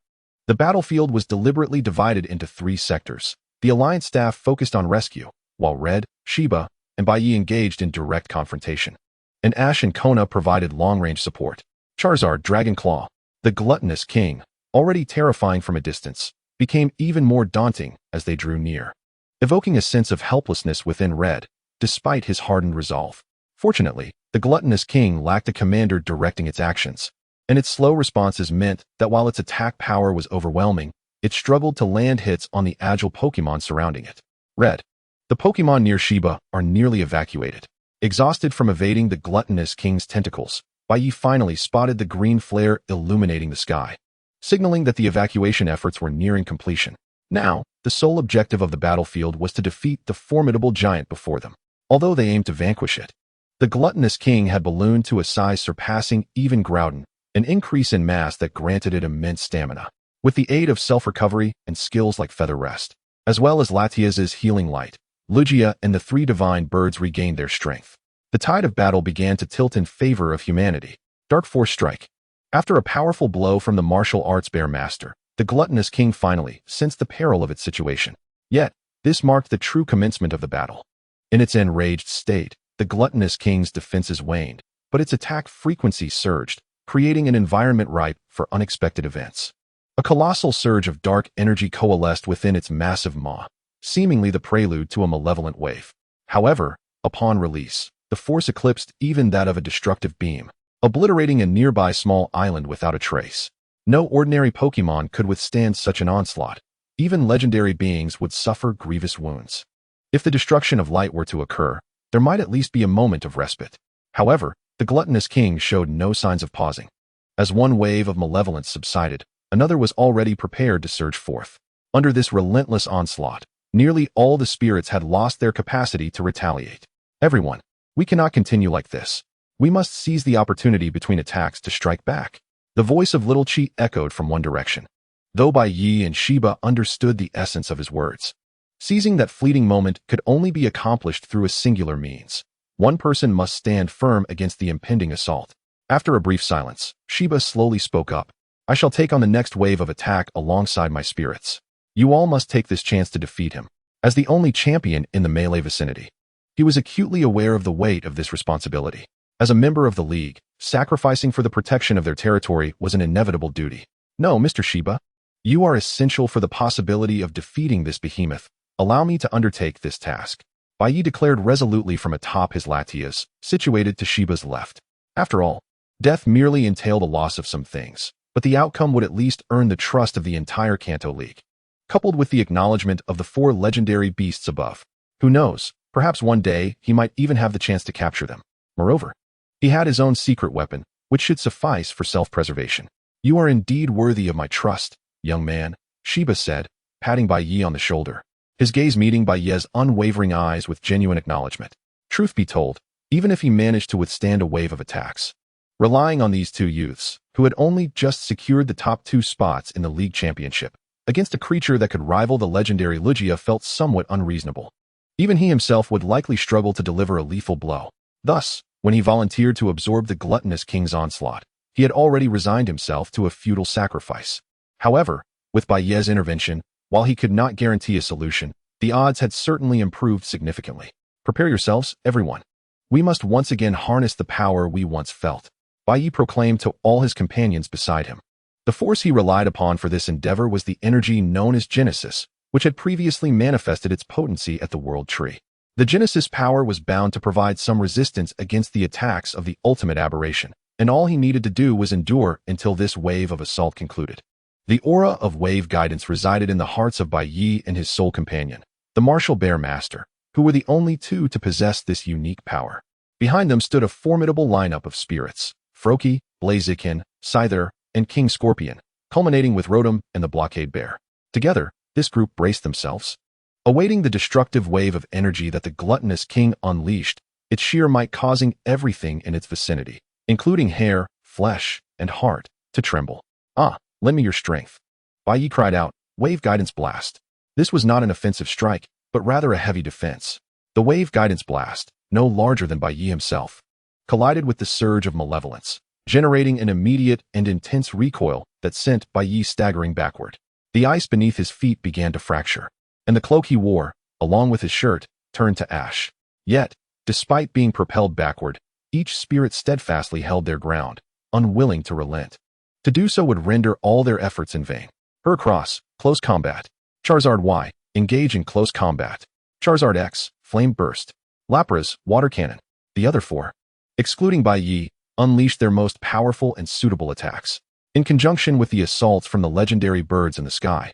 The battlefield was deliberately divided into 3 sectors. The Alliance staff focused on rescue, while Red, Shiba, and Bai Ye engaged in direct confrontation. And Ash and Kona provided long-range support. Charizard Dragonclaw, the gluttonous king, already terrifying from a distance, became even more daunting as they drew near, evoking a sense of helplessness within Red, despite his hardened resolve. Fortunately, the gluttonous king lacked a commander directing its actions, and its slow responses meant that while its attack power was overwhelming, it struggled to land hits on the agile Pokémon surrounding it. Red. The Pokémon near Shiba are nearly evacuated. Exhausted from evading the gluttonous king's tentacles, Bai Ye finally spotted the green flare illuminating the sky, signaling that the evacuation efforts were nearing completion. Now, the sole objective of the battlefield was to defeat the formidable giant before them. Although they aimed to vanquish it, the gluttonous king had ballooned to a size surpassing even Groudon, an increase in mass that granted it immense stamina. With the aid of self-recovery and skills like Feather Rest, as well as Latias's healing light, Lugia and the 3 divine birds regained their strength. The tide of battle began to tilt in favor of humanity. Dark Force Strike. After a powerful blow from the martial arts bear master, the gluttonous king finally sensed the peril of its situation. Yet, this marked the true commencement of the battle. In its enraged state, the gluttonous king's defenses waned, but its attack frequency surged, creating an environment ripe for unexpected events. A colossal surge of dark energy coalesced within its massive maw, seemingly the prelude to a malevolent wave. However, upon release, the force eclipsed even that of a destructive beam, obliterating a nearby small island without a trace. No ordinary Pokémon could withstand such an onslaught. Even legendary beings would suffer grievous wounds. If the destruction of light were to occur, there might at least be a moment of respite. However, the gluttonous king showed no signs of pausing. As one wave of malevolence subsided, another was already prepared to surge forth. Under this relentless onslaught, nearly all the spirits had lost their capacity to retaliate. Everyone, we cannot continue like this. We must seize the opportunity between attacks to strike back. The voice of Little Chi echoed from one direction, though Bai Ye and Shiba understood the essence of his words. Seizing that fleeting moment could only be accomplished through a singular means. One person must stand firm against the impending assault. After a brief silence, Shiba slowly spoke up. I shall take on the next wave of attack alongside my spirits. You all must take this chance to defeat him. As the only champion in the melee vicinity, he was acutely aware of the weight of this responsibility. As a member of the League, sacrificing for the protection of their territory was an inevitable duty. No, Mr. Shiba. You are essential for the possibility of defeating this behemoth. Allow me to undertake this task. Bai Ye declared resolutely from atop his Latias, situated to Shiba's left. After all, death merely entailed a loss of some things, but the outcome would at least earn the trust of the entire Kanto League, coupled with the acknowledgement of the 4 legendary beasts above. Who knows, perhaps one day he might even have the chance to capture them. Moreover, he had his own secret weapon, which should suffice for self-preservation. You are indeed worthy of my trust, young man, Shiba said, patting Bai Ye on the shoulder, his gaze meeting Bai Ye's unwavering eyes with genuine acknowledgement. Truth be told, even if he managed to withstand a wave of attacks, relying on these 2 youths, who had only just secured the top 2 spots in the league championship, against a creature that could rival the legendary Lugia felt somewhat unreasonable. Even he himself would likely struggle to deliver a lethal blow. Thus, when he volunteered to absorb the gluttonous king's onslaught, he had already resigned himself to a futile sacrifice. However, with Bai Ye's intervention, while he could not guarantee a solution, the odds had certainly improved significantly. Prepare yourselves, everyone. We must once again harness the power we once felt, Bai Ye proclaimed to all his companions beside him. The force he relied upon for this endeavor was the energy known as Genesis, which had previously manifested its potency at the World Tree. The Genesis power was bound to provide some resistance against the attacks of the ultimate aberration, and all he needed to do was endure until this wave of assault concluded. The aura of wave guidance resided in the hearts of Bai Ye and his soul companion, the martial bear master, who were the only 2 to possess this unique power. Behind them stood a formidable lineup of spirits, Froakie, Blaziken, Scyther, and King Scorpion, culminating with Rotom and the blockade bear. Together, this group braced themselves, awaiting the destructive wave of energy that the gluttonous king unleashed, its sheer might causing everything in its vicinity, including hair, flesh, and heart, to tremble. Ah, Lend me your strength. Bai Ye cried out, Wave Guidance Blast. This was not an offensive strike, but rather a heavy defense. The Wave Guidance Blast, no larger than Bai Ye himself, collided with the surge of malevolence, generating an immediate and intense recoil that sent Bai Ye staggering backward. The ice beneath his feet began to fracture, and the cloak he wore, along with his shirt, turned to ash. Yet, despite being propelled backward, each spirit steadfastly held their ground, unwilling to relent. To do so would render all their efforts in vain. Heracross, close combat. Charizard Y, engage in close combat. Charizard X, flame burst. Lapras, water cannon. The other four, excluding Bai Ye, unleashed their most powerful and suitable attacks. In conjunction with the assaults from the legendary birds in the sky,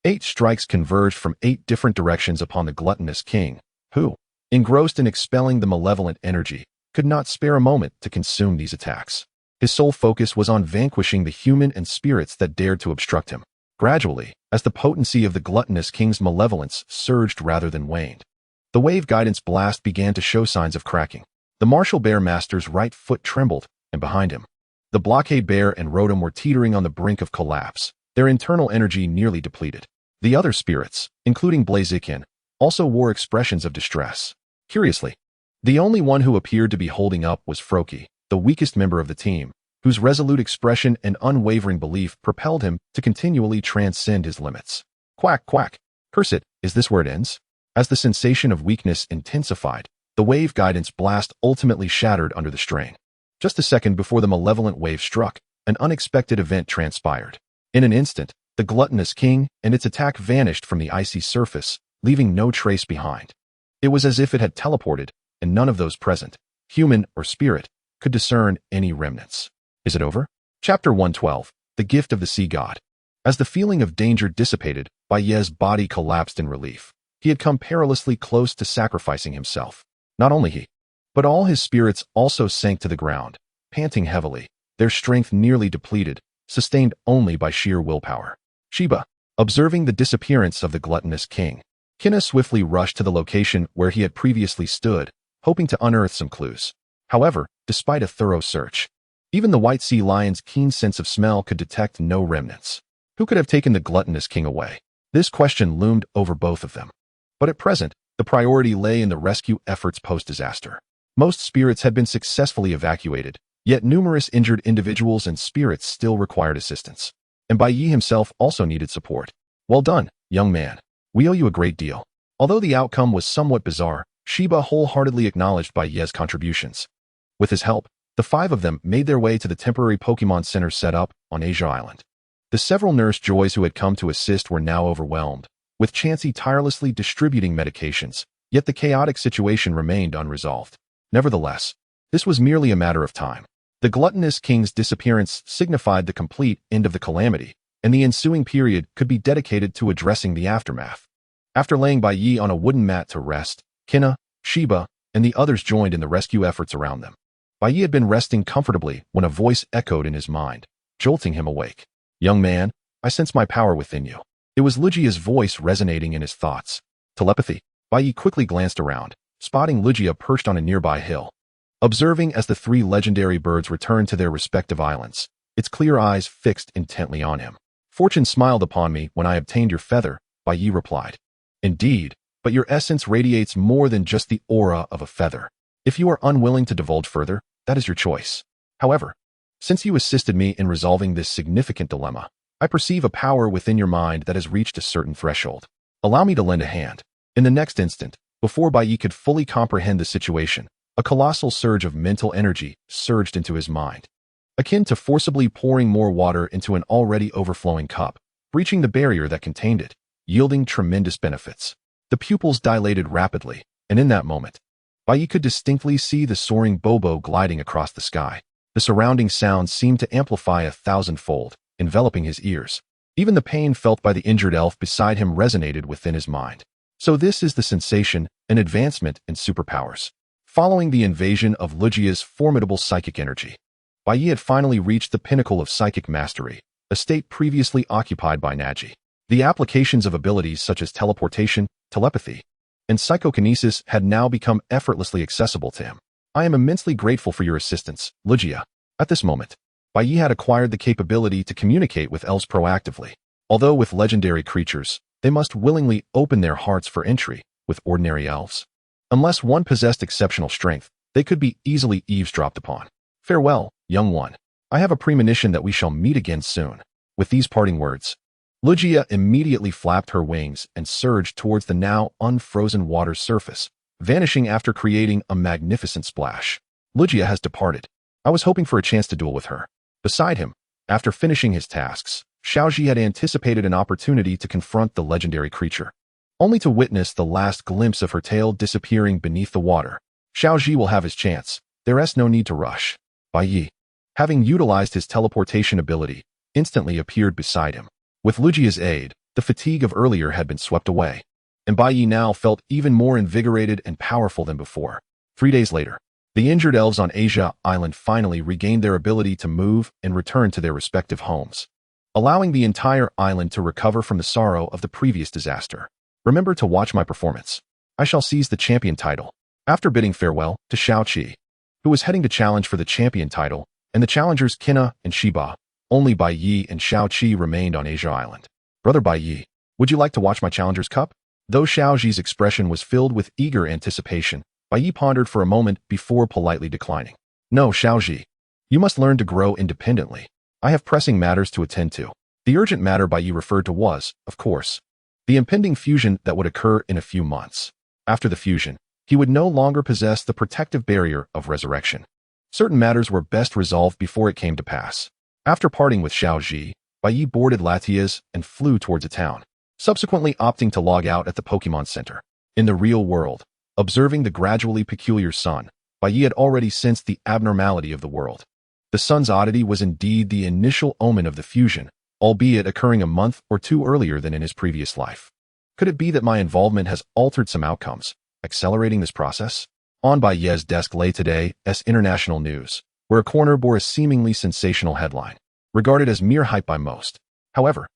8 strikes converged from 8 different directions upon the gluttonous king, who, engrossed in expelling the malevolent energy, could not spare a moment to consume these attacks. His sole focus was on vanquishing the human and spirits that dared to obstruct him. Gradually, as the potency of the gluttonous king's malevolence surged rather than waned, the Wave Guidance Blast began to show signs of cracking. The Martial Bear Master's right foot trembled, and behind him, the Blockade Bear and Rotom were teetering on the brink of collapse, their internal energy nearly depleted. The other spirits, including Blaziken, also wore expressions of distress. Curiously, the only one who appeared to be holding up was Froakie, the weakest member of the team, whose resolute expression and unwavering belief propelled him to continually transcend his limits. Quack, quack. Curse it, is this where it ends? As the sensation of weakness intensified, the Wave Guidance Blast ultimately shattered under the strain. Just a second before the malevolent wave struck, an unexpected event transpired. In an instant, the gluttonous king and its attack vanished from the icy surface, leaving no trace behind. It was as if it had teleported, and none of those present, human or spirit, could discern any remnants. Is it over? Chapter 112, The Gift of the Sea God. As the feeling of danger dissipated, Bai Ye's body collapsed in relief. He had come perilously close to sacrificing himself. Not only he, but all his spirits also sank to the ground, panting heavily, their strength nearly depleted, sustained only by sheer willpower. Sheba, observing the disappearance of the gluttonous king, Kinna swiftly rushed to the location where he had previously stood, hoping to unearth some clues. However, despite a thorough search, even the White Sea Lion's keen sense of smell could detect no remnants. Who could have taken the gluttonous king away? This question loomed over both of them. But at present, the priority lay in the rescue efforts post-disaster. Most spirits had been successfully evacuated, yet numerous injured individuals and spirits still required assistance. And Bai Ye himself also needed support. Well done, young man. We owe you a great deal. Although the outcome was somewhat bizarre, Sheba wholeheartedly acknowledged Bai Ye's contributions. With his help, the 5 of them made their way to the temporary Pokémon Center set up on Asia Island. The several Nurse Joys who had come to assist were now overwhelmed, with Chansey tirelessly distributing medications, yet the chaotic situation remained unresolved. Nevertheless, this was merely a matter of time. The gluttonous king's disappearance signified the complete end of the calamity, and the ensuing period could be dedicated to addressing the aftermath. After laying Bai Ye on a wooden mat to rest, Kinna, Sheba, and the others joined in the rescue efforts around them. Bai Ye had been resting comfortably when a voice echoed in his mind, jolting him awake. Young man, I sense my power within you. It was Lugia's voice resonating in his thoughts. Telepathy. Bai Ye quickly glanced around, spotting Lugia perched on a nearby hill. Observing as the 3 legendary birds returned to their respective islands, its clear eyes fixed intently on him. Fortune smiled upon me when I obtained your feather, Bai Ye replied. Indeed, but your essence radiates more than just the aura of a feather. If you are unwilling to divulge further, that is your choice. However, since you assisted me in resolving this significant dilemma, I perceive a power within your mind that has reached a certain threshold. Allow me to lend a hand. In the next instant, before Bai Ye could fully comprehend the situation, a colossal surge of mental energy surged into his mind, akin to forcibly pouring more water into an already overflowing cup, breaching the barrier that contained it, yielding tremendous benefits. The pupils dilated rapidly, and in that moment, Bai Ye could distinctly see the soaring Bobo gliding across the sky. The surrounding sounds seemed to amplify 1,000-fold, enveloping his ears. Even the pain felt by the injured elf beside him resonated within his mind. So this is the sensation, an advancement in superpowers. Following the invasion of Lugia's formidable psychic energy, Bai Ye had finally reached the pinnacle of psychic mastery, a state previously occupied by Naji. The applications of abilities such as teleportation, telepathy, and psychokinesis had now become effortlessly accessible to him. I am immensely grateful for your assistance, Lugia. At this moment, Bai Ye had acquired the capability to communicate with elves proactively. Although with legendary creatures, they must willingly open their hearts for entry with ordinary elves. Unless one possessed exceptional strength, they could be easily eavesdropped upon. Farewell, young one. I have a premonition that we shall meet again soon. With these parting words, Lugia immediately flapped her wings and surged towards the now unfrozen water's surface, vanishing after creating a magnificent splash. Lugia has departed. I was hoping for a chance to duel with her. Beside him, after finishing his tasks, Xiaoji had anticipated an opportunity to confront the legendary creature, only to witness the last glimpse of her tail disappearing beneath the water. Xiaoji will have his chance. There is no need to rush. Bai Ye, having utilized his teleportation ability, instantly appeared beside him. With Lugia's aid, the fatigue of earlier had been swept away, and Bai Ye now felt even more invigorated and powerful than before. 3 days later, the injured elves on Asia Island finally regained their ability to move and return to their respective homes, allowing the entire island to recover from the sorrow of the previous disaster. Remember to watch my performance. I shall seize the champion title. After bidding farewell to Xiaoqi, who was heading to challenge for the champion title, and the challengers Kina and Shiba, only Bai Ye and Xiaoqi remained on Asia Island. Brother Bai Ye, would you like to watch my challenger's cup? Though Xiaoji's expression was filled with eager anticipation, Bai Ye pondered for a moment before politely declining. No, Xiaoji. You must learn to grow independently. I have pressing matters to attend to. The urgent matter Bai Ye referred to was, of course, the impending fusion that would occur in a few months. After the fusion, he would no longer possess the protective barrier of resurrection. Certain matters were best resolved before it came to pass. After parting with Xiaoji, Bai Ye boarded Latias and flew towards a town, subsequently opting to log out at the Pokémon Center. In the real world, observing the gradually peculiar sun, Bai Ye had already sensed the abnormality of the world. The sun's oddity was indeed the initial omen of the fusion, albeit occurring a month or two earlier than in his previous life. Could it be that my involvement has altered some outcomes, accelerating this process? On Bai Ye's desk lay today's international news, where a corner bore a seemingly sensational headline, regarded as mere hype by most. However,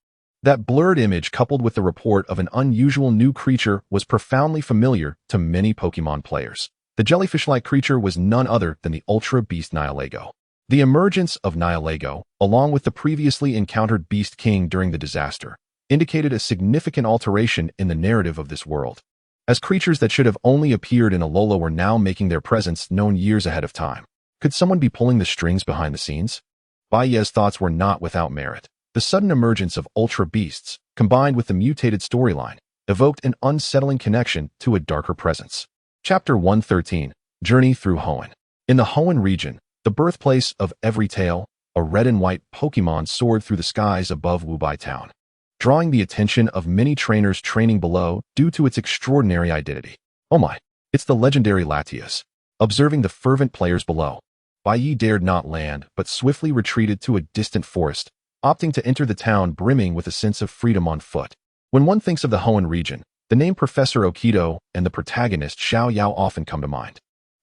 that blurred image coupled with the report of an unusual new creature was profoundly familiar to many Pokémon players. The jellyfish-like creature was none other than the Ultra Beast Nihilego. The emergence of Nihilego, along with the previously encountered Beast King during the disaster, indicated a significant alteration in the narrative of this world, as creatures that should have only appeared in Alola were now making their presence known years ahead of time. Could someone be pulling the strings behind the scenes? Bai Ye's thoughts were not without merit. The sudden emergence of Ultra Beasts, combined with the mutated storyline, evoked an unsettling connection to a darker presence. Chapter 113, Journey Through Hoenn. In the Hoenn region, the birthplace of every tale, a red and white Pokémon soared through the skies above Wubai Town, drawing the attention of many trainers training below due to its extraordinary identity. Oh my, it's the legendary Latias. Observing the fervent players below, Bai Ye dared not land but swiftly retreated to a distant forest, opting to enter the town brimming with a sense of freedom on foot. When one thinks of the Hoenn region, the name Professor Okido and the protagonist Xiao Yao often come to mind.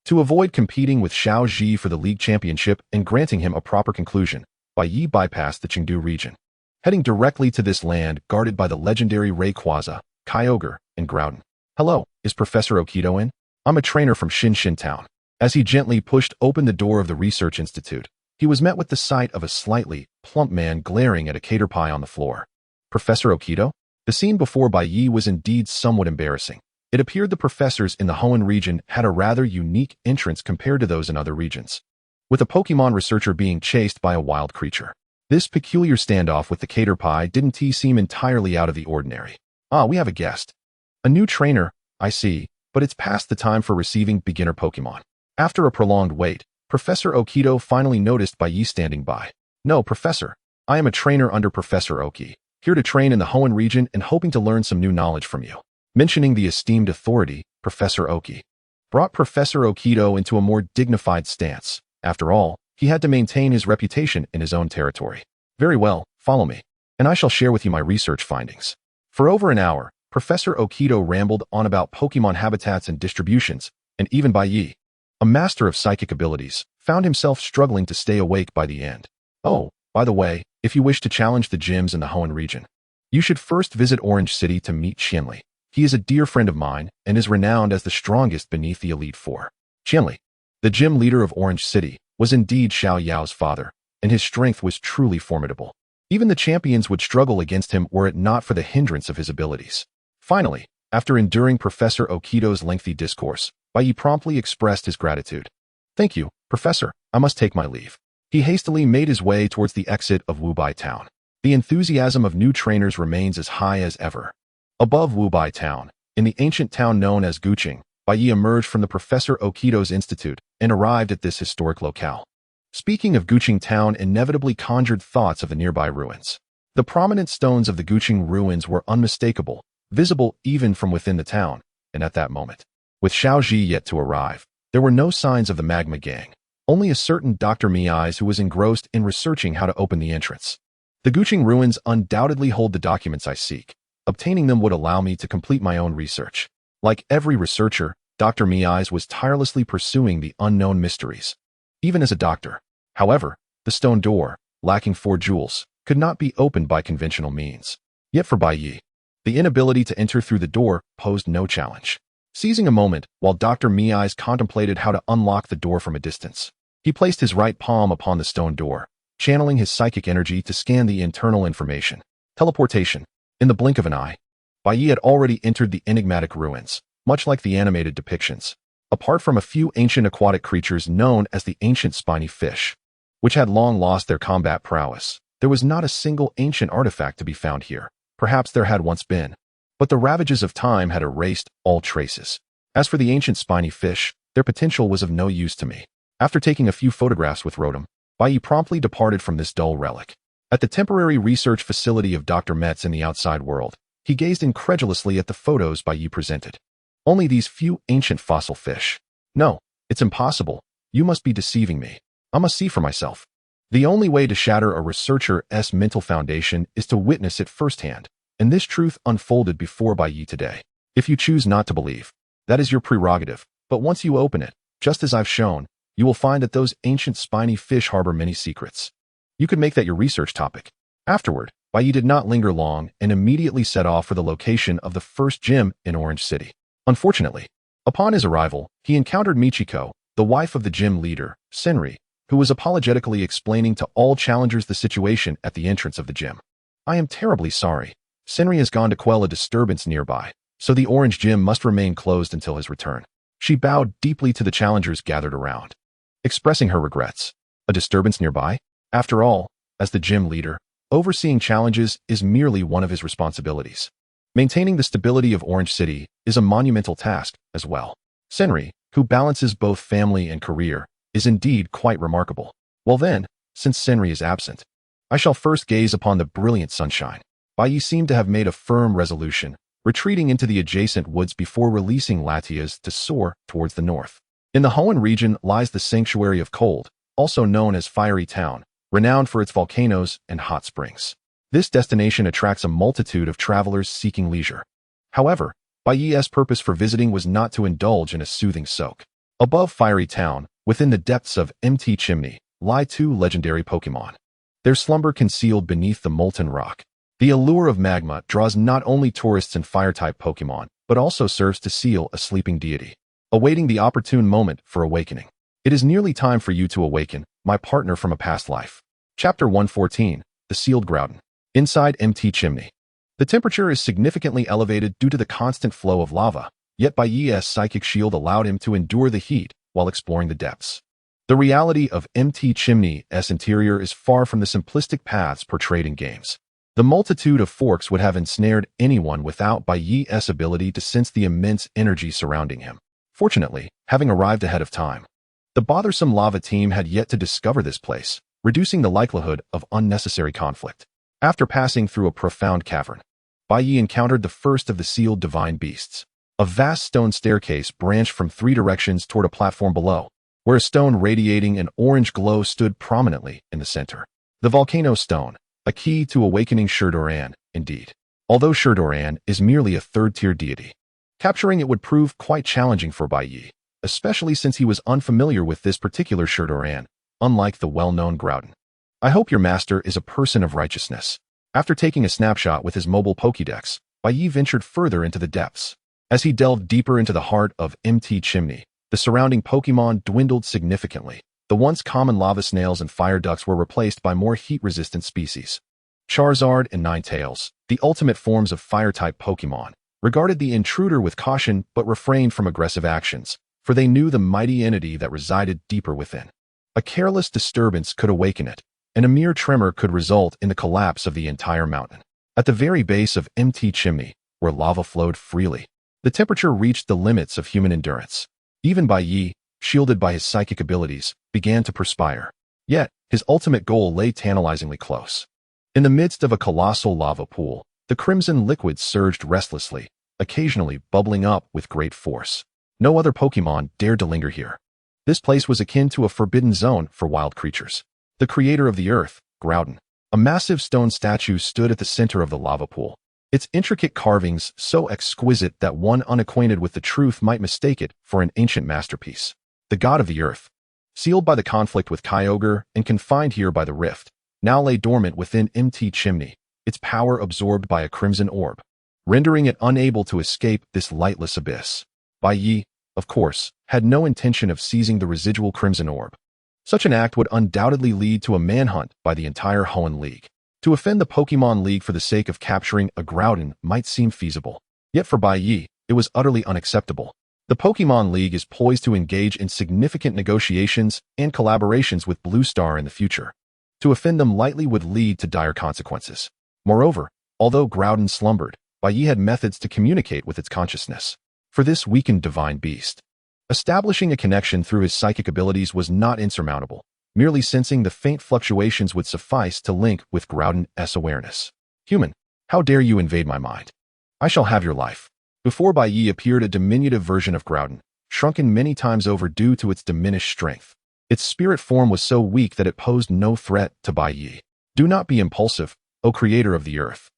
To avoid competing with Xiao Ji for the league championship and granting him a proper conclusion, Bai Ye bypassed the Chengdu region, heading directly to this land guarded by the legendary Rayquaza, Kyogre, and Groudon. Hello, is Professor Okido in? I'm a trainer from Shinshin Town. As he gently pushed open the door of the research institute, he was met with the sight of a slightly plump man glaring at a cater pie on the floor. Professor Okido? The scene before Bai Ye was indeed somewhat embarrassing. It appeared the professors in the Hoenn region had a rather unique entrance compared to those in other regions, with a Pokémon researcher being chased by a wild creature. This peculiar standoff with the cater pie didn't seem entirely out of the ordinary. Ah, we have a guest. A new trainer, I see, but it's past the time for receiving beginner Pokémon. After a prolonged wait, Professor Okido finally noticed Bai Ye standing by. No, Professor. I am a trainer under Professor Oki, here to train in the Hoenn region and hoping to learn some new knowledge from you. Mentioning the esteemed authority, Professor Oki brought Professor Okido into a more dignified stance. After all, he had to maintain his reputation in his own territory. Very well, follow me, and I shall share with you my research findings. For over an hour, Professor Okido rambled on about Pokémon habitats and distributions, and even Bai Ye, a master of psychic abilities, found himself struggling to stay awake by the end. Oh, by the way, if you wish to challenge the gyms in the Hoenn region, you should first visit Orange City to meet Qianli. He is a dear friend of mine and is renowned as the strongest beneath the Elite Four. Qianli, the gym leader of Orange City, was indeed Xiao Yao's father, and his strength was truly formidable. Even the champions would struggle against him were it not for the hindrance of his abilities. Finally, after enduring Professor Okito's lengthy discourse, Bai Ye promptly expressed his gratitude. "Thank you, Professor. I must take my leave." He hastily made his way towards the exit of Wubai Town. The enthusiasm of new trainers remains as high as ever. Above Wubai Town, in the ancient town known as Guqing, Bai Ye emerged from the Professor Okito's institute and arrived at this historic locale. Speaking of Guqing Town inevitably conjured thoughts of the nearby ruins. The prominent stones of the Guqing ruins were unmistakable, visible even from within the town, and at that moment, with Xiaoji yet to arrive, there were no signs of the Magma Gang, only a certain Dr. Miai's who was engrossed in researching how to open the entrance. The Guqing ruins undoubtedly hold the documents I seek. Obtaining them would allow me to complete my own research. Like every researcher, Dr. Miai's was tirelessly pursuing the unknown mysteries. Even as a doctor, however, the stone door, lacking 4 jewels, could not be opened by conventional means. Yet for Bai Ye, the inability to enter through the door posed no challenge. Seizing a moment while Dr. Miai's contemplated how to unlock the door from a distance, he placed his right palm upon the stone door, channeling his psychic energy to scan the internal information. Teleportation. In the blink of an eye, Bai Ye had already entered the enigmatic ruins, much like the animated depictions. Apart from a few ancient aquatic creatures known as the ancient spiny fish, which had long lost their combat prowess, there was not a single ancient artifact to be found here. Perhaps there had once been, but the ravages of time had erased all traces. As for the ancient spiny fish, their potential was of no use to me. After taking a few photographs with Rotom, Bai Ye promptly departed from this dull relic. At the temporary research facility of Dr. Metz in the outside world, he gazed incredulously at the photos Bai Ye presented. Only these few ancient fossil fish. No, it's impossible. You must be deceiving me. I must see for myself. The only way to shatter a researcher's mental foundation is to witness it firsthand, and this truth unfolded before Bai Ye today. If you choose not to believe, that is your prerogative, but once you open it, just as I've shown, you will find that those ancient spiny fish harbor many secrets. You could make that your research topic. Afterward, Bai Ye did not linger long and immediately set off for the location of the first gym in Orange City. Unfortunately, upon his arrival, he encountered Michiko, the wife of the gym leader, Senri, who was apologetically explaining to all challengers the situation at the entrance of the gym. "I am terribly sorry. Senri has gone to quell a disturbance nearby, so the Orange Gym must remain closed until his return." She bowed deeply to the challengers gathered around, expressing her regrets. A disturbance nearby? After all, as the gym leader, overseeing challenges is merely one of his responsibilities. Maintaining the stability of Orange City is a monumental task as well. Senri, who balances both family and career, is indeed quite remarkable. Well then, since Senri is absent, I shall first gaze upon the brilliant sunshine. Bai Ye seemed to have made a firm resolution, retreating into the adjacent woods before releasing Latias to soar towards the north. In the Hoenn region lies the Sanctuary of Cold, also known as Fiery Town, renowned for its volcanoes and hot springs. This destination attracts a multitude of travelers seeking leisure. However, Bai Ye's purpose for visiting was not to indulge in a soothing soak. Above Fiery Town, within the depths of Mt. Chimney, lie 2 legendary Pokémon. Their slumber concealed beneath the molten rock. The allure of magma draws not only tourists and fire-type Pokémon, but also serves to seal a sleeping deity, awaiting the opportune moment for awakening. It is nearly time for you to awaken, my partner from a past life. Chapter 114, The Sealed Groudon. Inside Mt. Chimney. The temperature is significantly elevated due to the constant flow of lava, yet Bai Ye's psychic shield allowed him to endure the heat while exploring the depths. The reality of Mt. Chimney's interior is far from the simplistic paths portrayed in games. The multitude of forks would have ensnared anyone without Bai Ye's ability to sense the immense energy surrounding him. Fortunately, having arrived ahead of time, the bothersome lava team had yet to discover this place, reducing the likelihood of unnecessary conflict. After passing through a profound cavern, Bai Ye encountered the first of the sealed divine beasts. A vast stone staircase branched from 3 directions toward a platform below, where a stone radiating an orange glow stood prominently in the center. The volcano stone, a key to awakening Shurdoran, indeed. Although Shurdoran is merely a 3rd-tier deity, capturing it would prove quite challenging for Bai Ye, especially since he was unfamiliar with this particular Shurdoran, unlike the well-known Groudon. I hope your master is a person of righteousness. After taking a snapshot with his mobile Pokédex, Bai Ye ventured further into the depths. As he delved deeper into the heart of Mt. Chimney, the surrounding Pokémon dwindled significantly, The once common lava snails and fire ducks were replaced by more heat-resistant species. Charizard and Ninetales, the ultimate forms of fire-type Pokémon, regarded the intruder with caution but refrained from aggressive actions, for they knew the mighty entity that resided deeper within. A careless disturbance could awaken it, and a mere tremor could result in the collapse of the entire mountain. At the very base of Mt. Chimney, where lava flowed freely, the temperature reached the limits of human endurance. Even Bai Ye, shielded by his psychic abilities, began to perspire. Yet, his ultimate goal lay tantalizingly close. In the midst of a colossal lava pool, the crimson liquid surged restlessly, occasionally bubbling up with great force. No other Pokémon dared to linger here. This place was akin to a forbidden zone for wild creatures. The creator of the earth, Groudon, a massive stone statue stood at the center of the lava pool. Its intricate carvings so exquisite that one unacquainted with the truth might mistake it for an ancient masterpiece. The god of the earth, sealed by the conflict with Kyogre and confined here by the rift, now lay dormant within Mt. Chimney, its power absorbed by a crimson orb, rendering it unable to escape this lightless abyss. Bai Ye, of course, had no intention of seizing the residual crimson orb. Such an act would undoubtedly lead to a manhunt by the entire Hoenn League. To offend the Pokémon League for the sake of capturing a Groudon might seem feasible. Yet for Bai Ye, it was utterly unacceptable. The Pokémon League is poised to engage in significant negotiations and collaborations with Blue Star in the future. To offend them lightly would lead to dire consequences. Moreover, although Groudon slumbered, Bai Ye had methods to communicate with its consciousness. For this weakened divine beast, establishing a connection through his psychic abilities was not insurmountable. Merely sensing the faint fluctuations would suffice to link with Groudon's awareness. Human, how dare you invade my mind? I shall have your life. Before Bai Ye appeared a diminutive version of Groudon, shrunken many times over due to its diminished strength. Its spirit form was so weak that it posed no threat to Bai Ye. Do not be impulsive, O creator of the earth.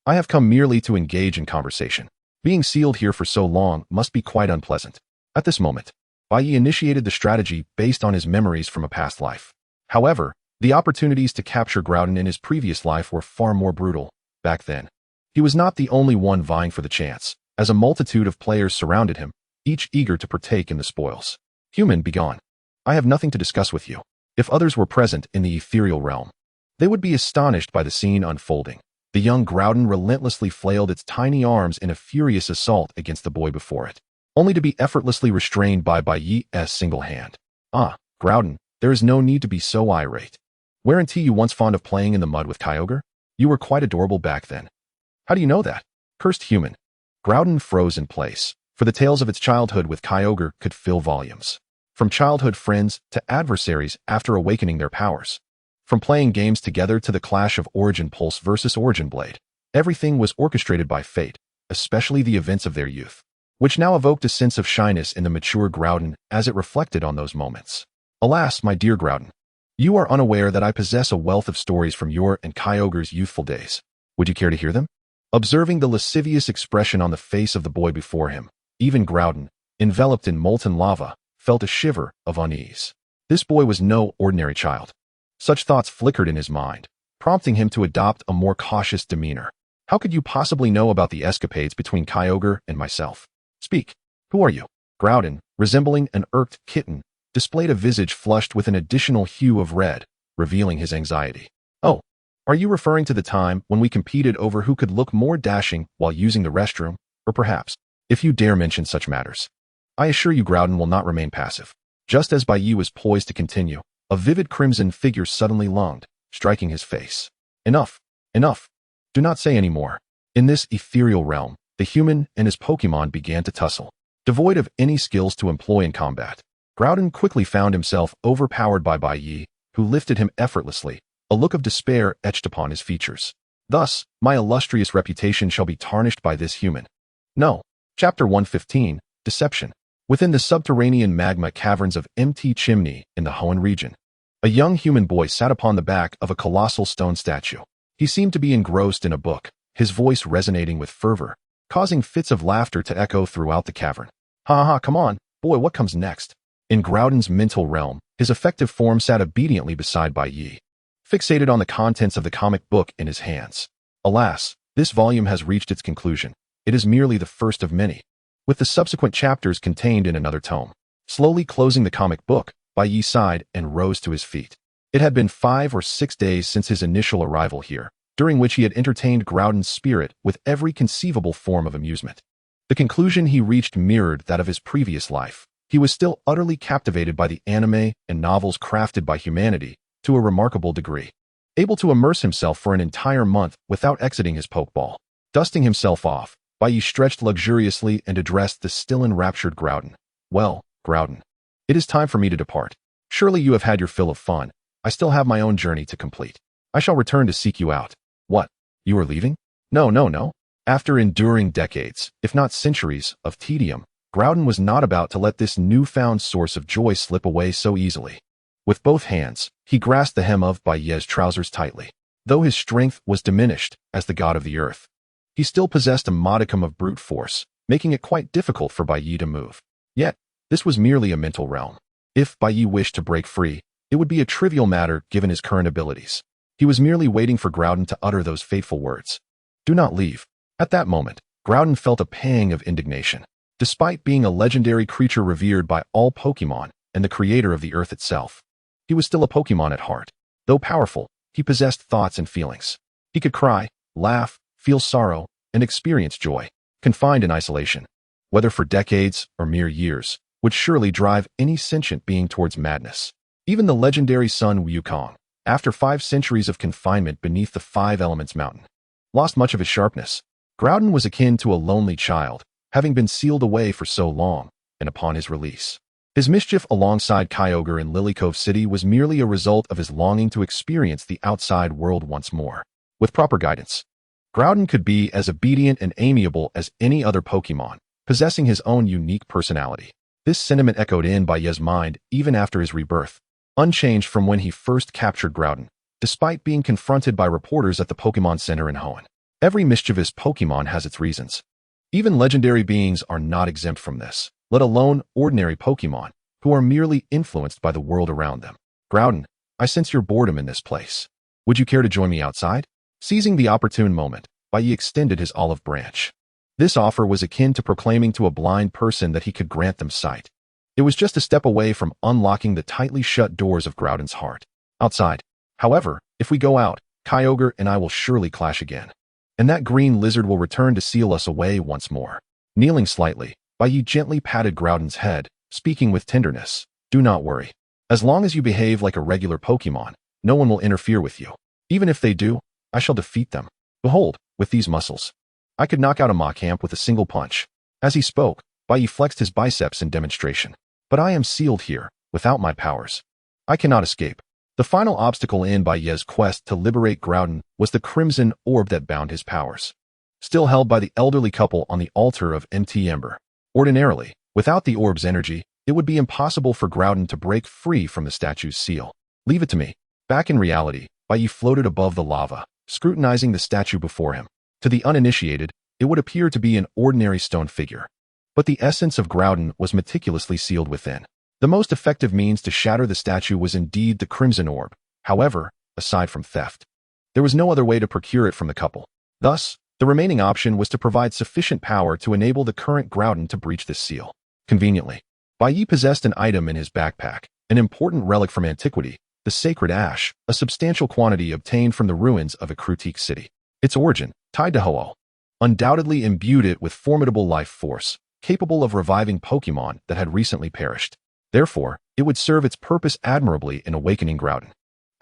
I have come merely to engage in conversation. Being sealed here for so long must be quite unpleasant. At this moment, Bai Ye initiated the strategy based on his memories from a past life. However, the opportunities to capture Groudon in his previous life were far more brutal. Back then, he was not the only one vying for the chance, as a multitude of players surrounded him, each eager to partake in the spoils. Human, begone. I have nothing to discuss with you. If others were present in the ethereal realm, they would be astonished by the scene unfolding. The young Groudon relentlessly flailed its tiny arms in a furious assault against the boy before it, only to be effortlessly restrained by Bai Ye's single hand. Ah, Groudon, there is no need to be so irate. Weren't you once fond of playing in the mud with Kyogre? You were quite adorable back then. How do you know that? Cursed human. Groudon froze in place, for the tales of its childhood with Kyogre could fill volumes. From childhood friends to adversaries after awakening their powers. From playing games together to the clash of Origin Pulse versus Origin Blade. Everything was orchestrated by fate, especially the events of their youth, which now evoked a sense of shyness in the mature Groudon as it reflected on those moments. Alas, my dear Groudon, you are unaware that I possess a wealth of stories from your and Kyogre's youthful days. Would you care to hear them? Observing the lascivious expression on the face of the boy before him, even Groudon, enveloped in molten lava, felt a shiver of unease. This boy was no ordinary child. Such thoughts flickered in his mind, prompting him to adopt a more cautious demeanor. How could you possibly know about the escapades between Kyogre and myself? Speak. Who are you? Groudon, resembling an irked kitten, displayed a visage flushed with an additional hue of red, revealing his anxiety. Oh, are you referring to the time when we competed over who could look more dashing while using the restroom? Or perhaps, if you dare mention such matters, I assure you Groudon will not remain passive. Just as Bai Ye was poised to continue, a vivid crimson figure suddenly lunged, striking his face. Enough. Enough. Do not say any more. In this ethereal realm, the human and his Pokémon began to tussle. Devoid of any skills to employ in combat, Groudon quickly found himself overpowered by Bai Ye, who lifted him effortlessly, a look of despair etched upon his features. Thus, my illustrious reputation shall be tarnished by this human. No. Chapter 115, Deception. Within the subterranean magma caverns of Mt. Chimney in the Hoenn region, a young human boy sat upon the back of a colossal stone statue. He seemed to be engrossed in a book, his voice resonating with fervor, causing fits of laughter to echo throughout the cavern. Ha ha, come on, boy, what comes next? In Groudon's mental realm, his effective form sat obediently beside Bai Ye, fixated on the contents of the comic book in his hands. Alas, this volume has reached its conclusion. It is merely the first of many, with the subsequent chapters contained in another tome. Slowly closing the comic book, Bai Ye sighed and rose to his feet. It had been 5 or 6 days since his initial arrival here, during which he had entertained Groudon's spirit with every conceivable form of amusement. The conclusion he reached mirrored that of his previous life. He was still utterly captivated by the anime and novels crafted by humanity to a remarkable degree, able to immerse himself for an entire month without exiting his Pokeball. Dusting himself off, Bai Ye stretched luxuriously and addressed the still enraptured Groudon. Well, Groudon, it is time for me to depart. Surely you have had your fill of fun. I still have my own journey to complete. I shall return to seek you out. What? You are leaving? No. After enduring decades, if not centuries, of tedium, Groudon was not about to let this newfound source of joy slip away so easily. With both hands, he grasped the hem of Bai Ye's trousers tightly. Though his strength was diminished as the god of the earth, he still possessed a modicum of brute force, making it quite difficult for Bai Ye to move. Yet, this was merely a mental realm. If Bai Ye wished to break free, it would be a trivial matter given his current abilities. He was merely waiting for Groudon to utter those fateful words. Do not leave. At that moment, Groudon felt a pang of indignation. Despite being a legendary creature revered by all Pokémon and the creator of the earth itself, he was still a Pokémon at heart. Though powerful, he possessed thoughts and feelings. He could cry, laugh, feel sorrow, and experience joy. Confined in isolation, whether for decades or mere years, would surely drive any sentient being towards madness. Even the legendary son Wukong, after 5 centuries of confinement beneath the 5 Elements Mountain, lost much of his sharpness. Groudon was akin to a lonely child, having been sealed away for so long, and upon his release, his mischief alongside Kyogre in Lilycove City was merely a result of his longing to experience the outside world once more. With proper guidance, Groudon could be as obedient and amiable as any other Pokémon, possessing his own unique personality. This sentiment echoed in Bai Ye's mind even after his rebirth, unchanged from when he first captured Groudon, despite being confronted by reporters at the Pokémon Center in Hoenn. Every mischievous Pokémon has its reasons. Even legendary beings are not exempt from this, let alone ordinary Pokémon, who are merely influenced by the world around them. Groudon, I sense your boredom in this place. Would you care to join me outside? Seizing the opportune moment, Bai Ye extended his olive branch. This offer was akin to proclaiming to a blind person that he could grant them sight. It was just a step away from unlocking the tightly shut doors of Groudon's heart. Outside, however, if we go out, Kyogre and I will surely clash again, and that green lizard will return to seal us away once more. Kneeling slightly, Bai Ye gently patted Groudon's head, speaking with tenderness. Do not worry. As long as you behave like a regular Pokémon, no one will interfere with you. Even if they do, I shall defeat them. Behold, with these muscles, I could knock out a Machamp with a single punch. As he spoke, Bai Ye flexed his biceps in demonstration. But I am sealed here, without my powers. I cannot escape. The final obstacle in Bai Ye's quest to liberate Groudon was the crimson orb that bound his powers, still held by the elderly couple on the altar of Mt. Ember. Ordinarily, without the orb's energy, it would be impossible for Groudon to break free from the statue's seal. Leave it to me. Back in reality, Bai Ye floated above the lava, scrutinizing the statue before him. To the uninitiated, it would appear to be an ordinary stone figure. But the essence of Groudon was meticulously sealed within. The most effective means to shatter the statue was indeed the Crimson Orb. However, aside from theft, there was no other way to procure it from the couple. Thus, the remaining option was to provide sufficient power to enable the current Groudon to breach this seal. Conveniently, Bai Ye possessed an item in his backpack, an important relic from antiquity, the Sacred Ash, a substantial quantity obtained from the ruins of a Krutik city. Its origin, tied to Ho-Oh, undoubtedly imbued it with formidable life force, capable of reviving Pokémon that had recently perished. Therefore, it would serve its purpose admirably in awakening Groudon.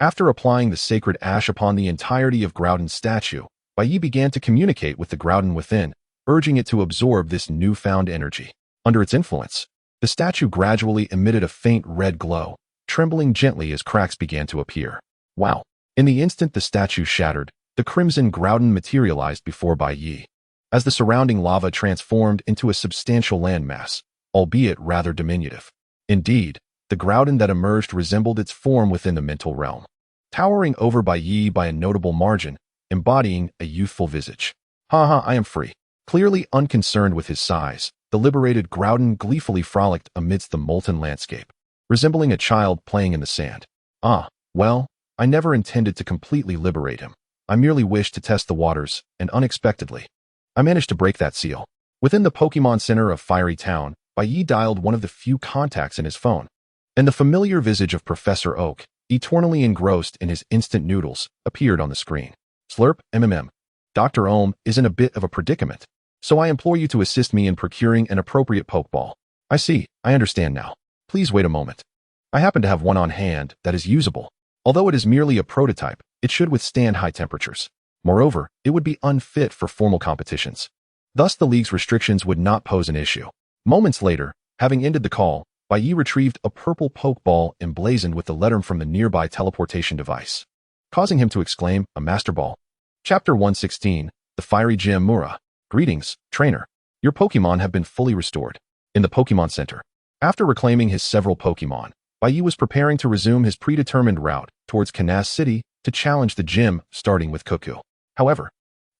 After applying the Sacred Ash upon the entirety of Groudon's statue, Bai Ye began to communicate with the Groudon within, urging it to absorb this newfound energy. Under its influence, the statue gradually emitted a faint red glow, trembling gently as cracks began to appear. Wow! In the instant the statue shattered, the crimson Groudon materialized before Bai Ye, as the surrounding lava transformed into a substantial landmass, albeit rather diminutive. Indeed, the Groudon that emerged resembled its form within the mental realm, towering over Bai Ye by a notable margin, embodying a youthful visage. Haha, I am free. Clearly unconcerned with his size, the liberated Groudon gleefully frolicked amidst the molten landscape, resembling a child playing in the sand. Ah, well, I never intended to completely liberate him. I merely wished to test the waters, and unexpectedly, I managed to break that seal. Within the Pokémon Center of Fiery Town, Bai Ye dialed one of the few contacts in his phone. and the familiar visage of Professor Oak, eternally engrossed in his instant noodles, appeared on the screen. Slurp, MMM. Dr. Ohm is in a bit of a predicament, so I implore you to assist me in procuring an appropriate Pokeball. I see, I understand now. Please wait a moment. I happen to have one on hand that is usable. Although it is merely a prototype, it should withstand high temperatures. Moreover, it would be unfit for formal competitions. Thus, the league's restrictions would not pose an issue. Moments later, having ended the call, Bai Ye retrieved a purple Pokeball emblazoned with the letter from the nearby teleportation device, causing him to exclaim, "A Master Ball." Chapter 116, The Fiery Gym Mura. Greetings, trainer. Your Pokemon have been fully restored. In the Pokemon Center. After reclaiming his several Pokemon, Bai Ye was preparing to resume his predetermined route towards Canas City to challenge the gym, starting with Cuckoo. However,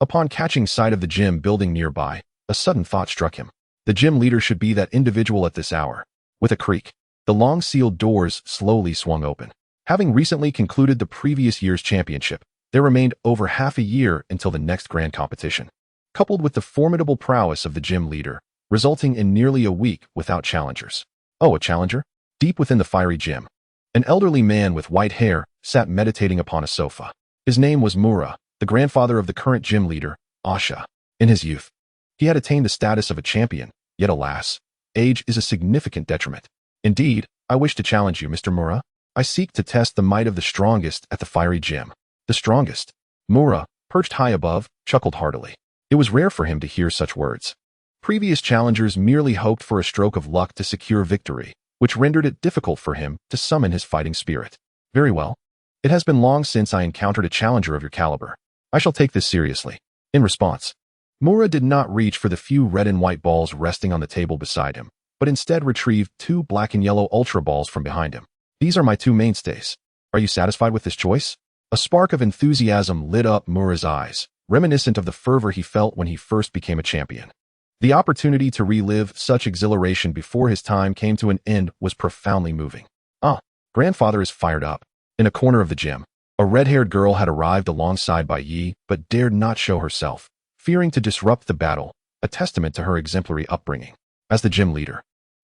upon catching sight of the gym building nearby, a sudden thought struck him. The gym leader should be that individual at this hour. With a creak, the long-sealed doors slowly swung open. Having recently concluded the previous year's championship, there remained over half a year until the next grand competition. Coupled with the formidable prowess of the gym leader, resulting in nearly a week without challengers. Oh, a challenger? Deep within the fiery gym, an elderly man with white hair sat meditating upon a sofa. His name was Mura, the grandfather of the current gym leader, Asha. In his youth, he had attained the status of a champion, yet alas, age is a significant detriment. Indeed, I wish to challenge you, Mr. Mura. I seek to test the might of the strongest at the fiery gym. The strongest? Mura, perched high above, chuckled heartily. It was rare for him to hear such words. Previous challengers merely hoped for a stroke of luck to secure victory, which rendered it difficult for him to summon his fighting spirit. Very well. It has been long since I encountered a challenger of your caliber. I shall take this seriously. In response, Mura did not reach for the few red and white balls resting on the table beside him, but instead retrieved 2 black and yellow Ultra Balls from behind him. These are my 2 mainstays. Are you satisfied with this choice? A spark of enthusiasm lit up Mura's eyes, reminiscent of the fervor he felt when he first became a champion. The opportunity to relive such exhilaration before his time came to an end was profoundly moving. Grandfather is fired up. In a corner of the gym, a red-haired girl had arrived alongside Bai Ye, but dared not show herself, fearing to disrupt the battle, a testament to her exemplary upbringing. As the gym leader,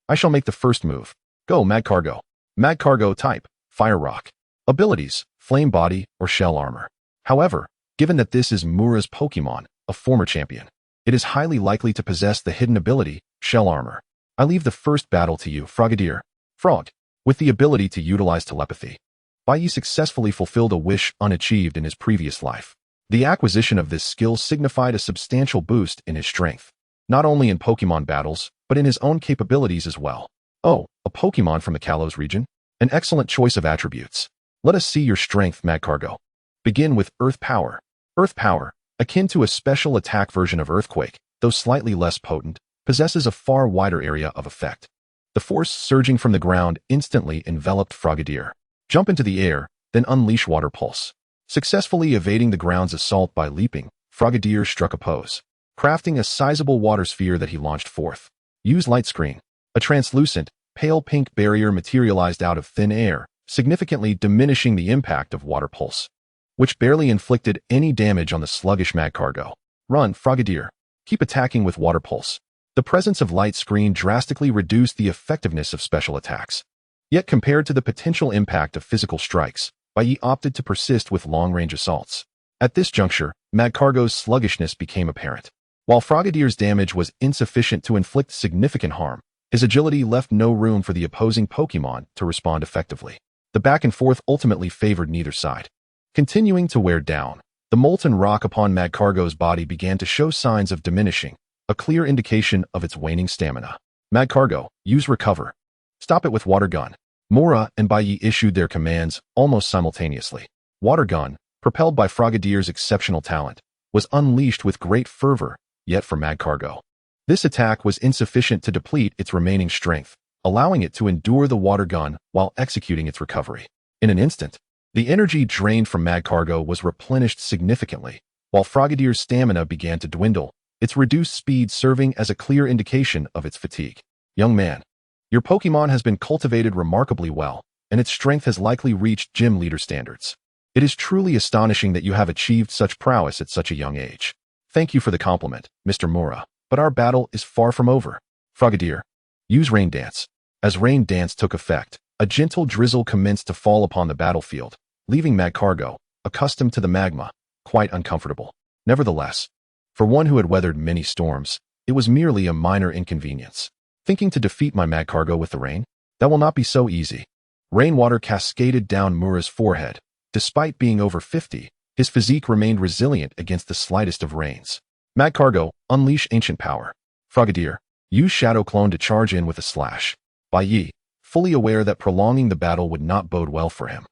I shall make the first move. Go, Magcargo. Magcargo type, Fire Rock. Abilities, Flame Body or Shell Armor. However, given that this is Mura's Pokemon, a former champion, it is highly likely to possess the hidden ability, Shell Armor. I leave the first battle to you, Frogadier. Frog. With the ability to utilize telepathy, Bai Ye successfully fulfilled a wish unachieved in his previous life. The acquisition of this skill signified a substantial boost in his strength, not only in Pokemon battles, but in his own capabilities as well. Oh, a Pokemon from the Kalos region? An excellent choice of attributes. Let us see your strength, Magcargo. Begin with Earth Power. Earth Power, akin to a special attack version of Earthquake, though slightly less potent, possesses a far wider area of effect. The force surging from the ground instantly enveloped Frogadier. Jump into the air, then unleash Water Pulse. Successfully evading the ground's assault by leaping, Frogadier struck a pose, crafting a sizable water sphere that he launched forth. Use Light Screen. A translucent, pale pink barrier materialized out of thin air, significantly diminishing the impact of Water Pulse, which barely inflicted any damage on the sluggish Magcargo. Run, Frogadier. Keep attacking with Water Pulse. The presence of Light Screen drastically reduced the effectiveness of special attacks. Yet compared to the potential impact of physical strikes, Bai Ye opted to persist with long-range assaults. At this juncture, Magcargo's sluggishness became apparent. While Frogadier's damage was insufficient to inflict significant harm, his agility left no room for the opposing Pokemon to respond effectively. The back and forth ultimately favored neither side. Continuing to wear down, the molten rock upon Magcargo's body began to show signs of diminishing, a clear indication of its waning stamina. Magcargo, use Recover. Stop it with Water Gun. Mura and Bai Ye issued their commands almost simultaneously. Water Gun, propelled by Frogadier's exceptional talent, was unleashed with great fervor, yet for Magcargo, this attack was insufficient to deplete its remaining strength, allowing it to endure the Water Gun while executing its recovery. In an instant, the energy drained from Magcargo was replenished significantly, while Frogadier's stamina began to dwindle, its reduced speed serving as a clear indication of its fatigue. Young man, your Pokemon has been cultivated remarkably well, and its strength has likely reached gym leader standards. It is truly astonishing that you have achieved such prowess at such a young age. Thank you for the compliment, Mr. Mura, but our battle is far from over. Frogadier, use Rain Dance. As Rain Dance took effect, A gentle drizzle commenced to fall upon the battlefield, leaving Magcargo, accustomed to the magma, quite uncomfortable. Nevertheless, for one who had weathered many storms, it was merely a minor inconvenience. Thinking to defeat my Magcargo with the rain? That will not be so easy. Rainwater cascaded down Mura's forehead. Despite being over 50, his physique remained resilient against the slightest of rains. Magcargo, unleash ancient power. Frogadier, use Shadow Clone to charge in with a slash. Bai Ye, fully aware that prolonging the battle would not bode well for him,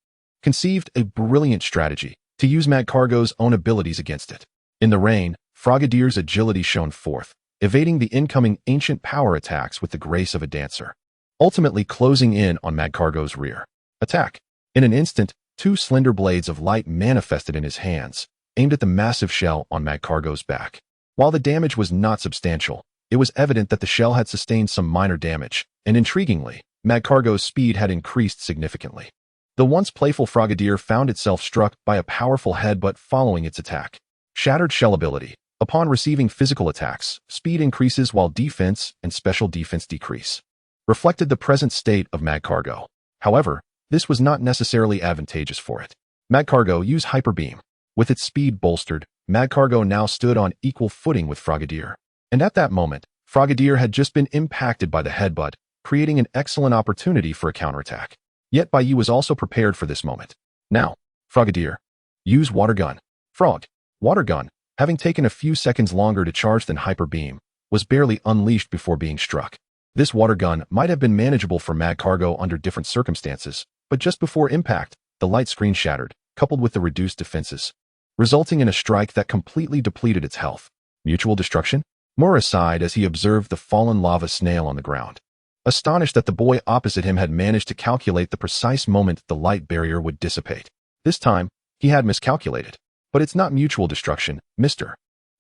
conceived a brilliant strategy to use Magcargo's own abilities against it. In the rain, Frogadier's agility shone forth, evading the incoming ancient power attacks with the grace of a dancer, ultimately closing in on Magcargo's rear. Attack. In an instant, two slender blades of light manifested in his hands, aimed at the massive shell on Magcargo's back. While the damage was not substantial, it was evident that the shell had sustained some minor damage, and intriguingly, Magcargo's speed had increased significantly. The once playful Frogadier found itself struck by a powerful headbutt following its attack. Shattered shell ability. Upon receiving physical attacks, speed increases while defense and special defense decrease. Reflected the present state of Magcargo. However, this was not necessarily advantageous for it. Magcargo used Hyper Beam. With its speed bolstered, Magcargo now stood on equal footing with Frogadier. And at that moment, Frogadier had just been impacted by the headbutt, creating an excellent opportunity for a counterattack. Yet Bai Ye was also prepared for this moment. Now, Frogadier, use Water Gun. Frog. Water Gun, having taken a few seconds longer to charge than Hyper Beam, was barely unleashed before being struck. This water gun might have been manageable for Magcargo under different circumstances, but just before impact, the light screen shattered, coupled with the reduced defenses, resulting in a strike that completely depleted its health. Mutual destruction? Mura sighed as he observed the fallen lava snail on the ground, astonished that the boy opposite him had managed to calculate the precise moment the light barrier would dissipate. This time, he had miscalculated. But it's not mutual destruction, Mr.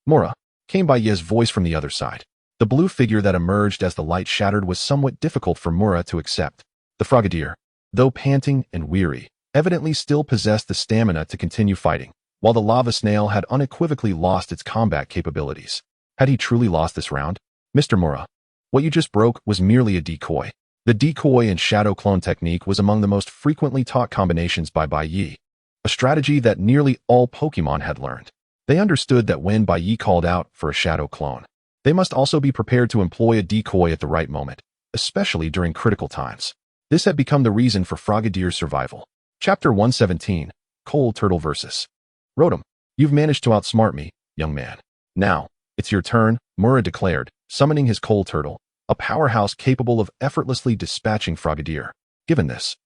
Mura, came Bai Ye's voice from the other side. The blue figure that emerged as the light shattered was somewhat difficult for Mura to accept. The Frogadier, though panting and weary, evidently still possessed the stamina to continue fighting, while the lava snail had unequivocally lost its combat capabilities. Had he truly lost this round? Mr. Mura, what you just broke was merely a decoy. The decoy and shadow clone technique was among the most frequently taught combinations by Bai Ye, a strategy that nearly all Pokémon had learned. They understood that when Bai Ye called out for a shadow clone, they must also be prepared to employ a decoy at the right moment, especially during critical times. This had become the reason for Frogadier's survival. Chapter 117, Cold Turtle vs. Rotom. You've managed to outsmart me, young man. Now, it's your turn, Mura declared, summoning his Cold Turtle, a powerhouse capable of effortlessly dispatching Frogadier. Given this,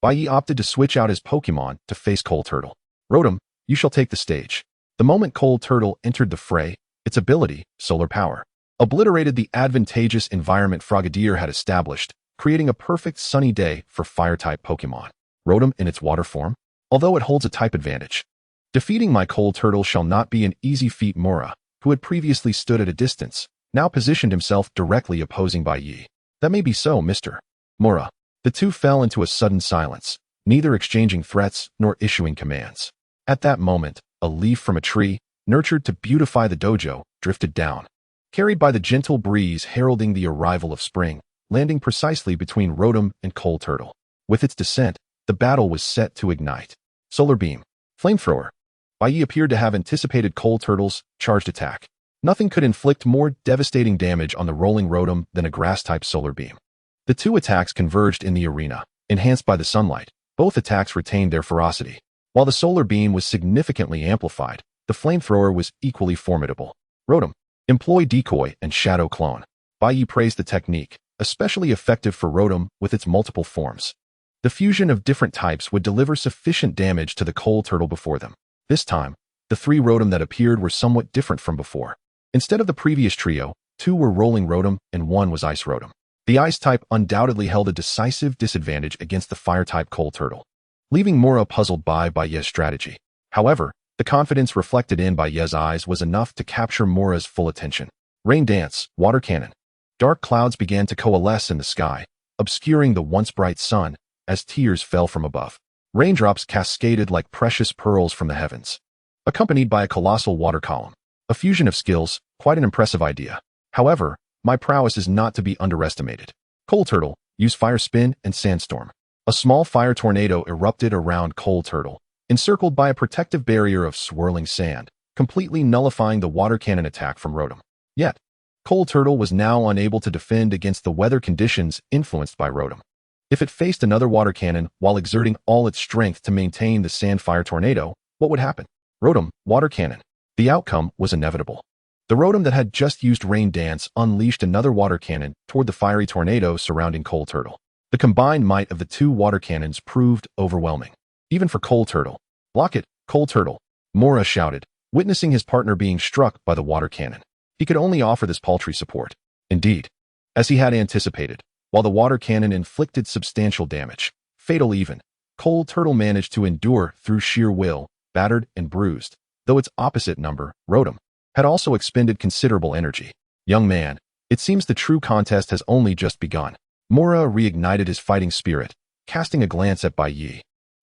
Bai Ye opted to switch out his Pokémon to face Cold Turtle. Rotom, you shall take the stage. The moment Cold Turtle entered the fray, its ability, Solar Power, obliterated the advantageous environment Frogadier had established, creating a perfect sunny day for Fire-type Pokémon. Rotom in its water form, although it holds a type advantage. Defeating my Cold Turtle shall not be an easy feat. Mura, who had previously stood at a distance, now positioned himself directly opposing Bai Ye. That may be so, Mr. Mura. The two fell into a sudden silence, neither exchanging threats nor issuing commands. At that moment, a leaf from a tree, nurtured to beautify the dojo, drifted down, carried by the gentle breeze heralding the arrival of spring, landing precisely between Rotom and Cold Turtle. With its descent, the battle was set to ignite. Solar Beam. Flamethrower. Bai Ye appeared to have anticipated Cold Turtle's charged attack. Nothing could inflict more devastating damage on the rolling Rotom than a grass-type Solar Beam. The two attacks converged in the arena, enhanced by the sunlight. Both attacks retained their ferocity. While the Solar Beam was significantly amplified, the Flamethrower was equally formidable. Rotom. Employ Decoy and Shadow Clone. Bai Ye praised the technique, especially effective for Rotom with its multiple forms. The fusion of different types would deliver sufficient damage to the Cold Turtle before them. This time, the three Rotom that appeared were somewhat different from before. Instead of the previous trio, two were Rolling Rotom and one was Ice Rotom. The Ice type undoubtedly held a decisive disadvantage against the Fire-type Cold Turtle, leaving Mura puzzled by Bai Ye's strategy. However, the confidence reflected in Bai Ye's eyes was enough to capture Mura's full attention. Rain Dance, Water Cannon. Dark clouds began to coalesce in the sky, obscuring the once bright sun, as tears fell from above. Raindrops cascaded like precious pearls from the heavens, accompanied by a colossal water column. A fusion of skills, quite an impressive idea. However, my prowess is not to be underestimated. Cold Turtle, use Fire Spin and Sandstorm. A small fire tornado erupted around Cold Turtle, encircled by a protective barrier of swirling sand, completely nullifying the water cannon attack from Rotom. Yet, Cold Turtle was now unable to defend against the weather conditions influenced by Rotom. If it faced another water cannon while exerting all its strength to maintain the sand fire tornado, what would happen? Rotom, water cannon. The outcome was inevitable. The Rotom that had just used Rain Dance unleashed another water cannon toward the fiery tornado surrounding Cold Turtle. The combined might of the two water cannons proved overwhelming. Even for Cold Turtle. Block it, Cold Turtle, Mora shouted, witnessing his partner being struck by the water cannon. He could only offer this paltry support. Indeed, as he had anticipated, while the water cannon inflicted substantial damage, fatal even, Cold Turtle managed to endure through sheer will, battered and bruised, though its opposite number, Rotom, had also expended considerable energy. Young man, it seems the true contest has only just begun. Mora reignited his fighting spirit, casting a glance at Bai Ye,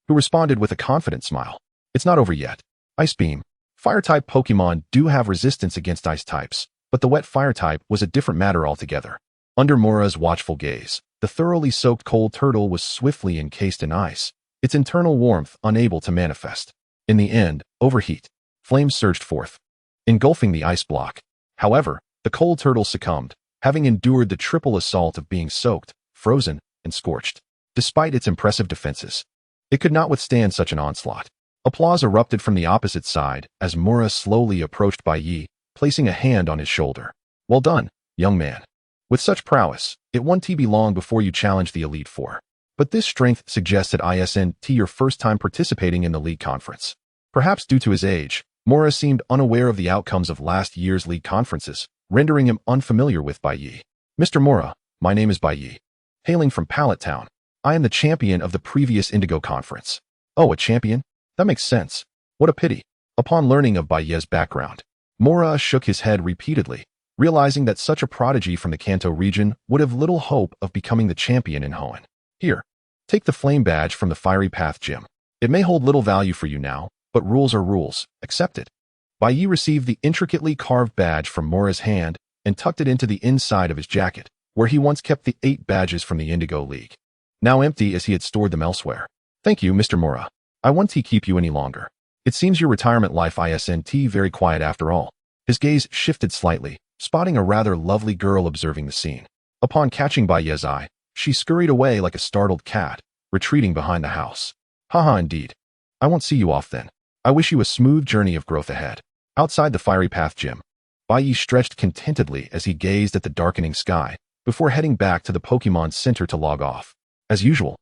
who responded with a confident smile. It's not over yet. Ice Beam. Fire-type Pokémon do have resistance against ice types, but the wet fire type was a different matter altogether. Under Mora's watchful gaze, the thoroughly soaked Cold Turtle was swiftly encased in ice, its internal warmth unable to manifest. In the end, overheat. Flames surged forth, engulfing the ice block. However, the Cold Turtle succumbed, having endured the triple assault of being soaked, frozen, and scorched. Despite its impressive defenses, it could not withstand such an onslaught. Applause erupted from the opposite side as Mora slowly approached Bai Ye, placing a hand on his shoulder. Well done, young man. With such prowess, it won't be long before you challenge the Elite Four. But this strength suggests that isn't your first time participating in the League Conference. Perhaps due to his age, Mora seemed unaware of the outcomes of last year's League Conferences, rendering him unfamiliar with Bai Ye. Mr. Mora, my name is Bai Ye. Hailing from Pallet Town, I am the champion of the previous Indigo Conference. Oh, a champion? That makes sense. What a pity. Upon learning of Bai Ye's background, Mora shook his head repeatedly, realizing that such a prodigy from the Kanto region would have little hope of becoming the champion in Hoenn. Here, take the flame badge from the Fiery Path Gym. It may hold little value for you now, but rules are rules. Accept it. Bai Ye received the intricately carved badge from Mora's hand and tucked it into the inside of his jacket, where he once kept the 8 badges from the Indigo League. Now empty as he had stored them elsewhere. Thank you, Mr. Mora. I won't keep you any longer. It seems your retirement life isn't very quiet after all. His gaze shifted slightly, spotting a rather lovely girl observing the scene. Upon catching Bai Ye's eye, she scurried away like a startled cat, retreating behind the house. Haha, indeed. I won't see you off then. I wish you a smooth journey of growth ahead. Outside the Fiery Path Gym, Bai Ye stretched contentedly as he gazed at the darkening sky, before heading back to the Pokemon Center to log off. As usual,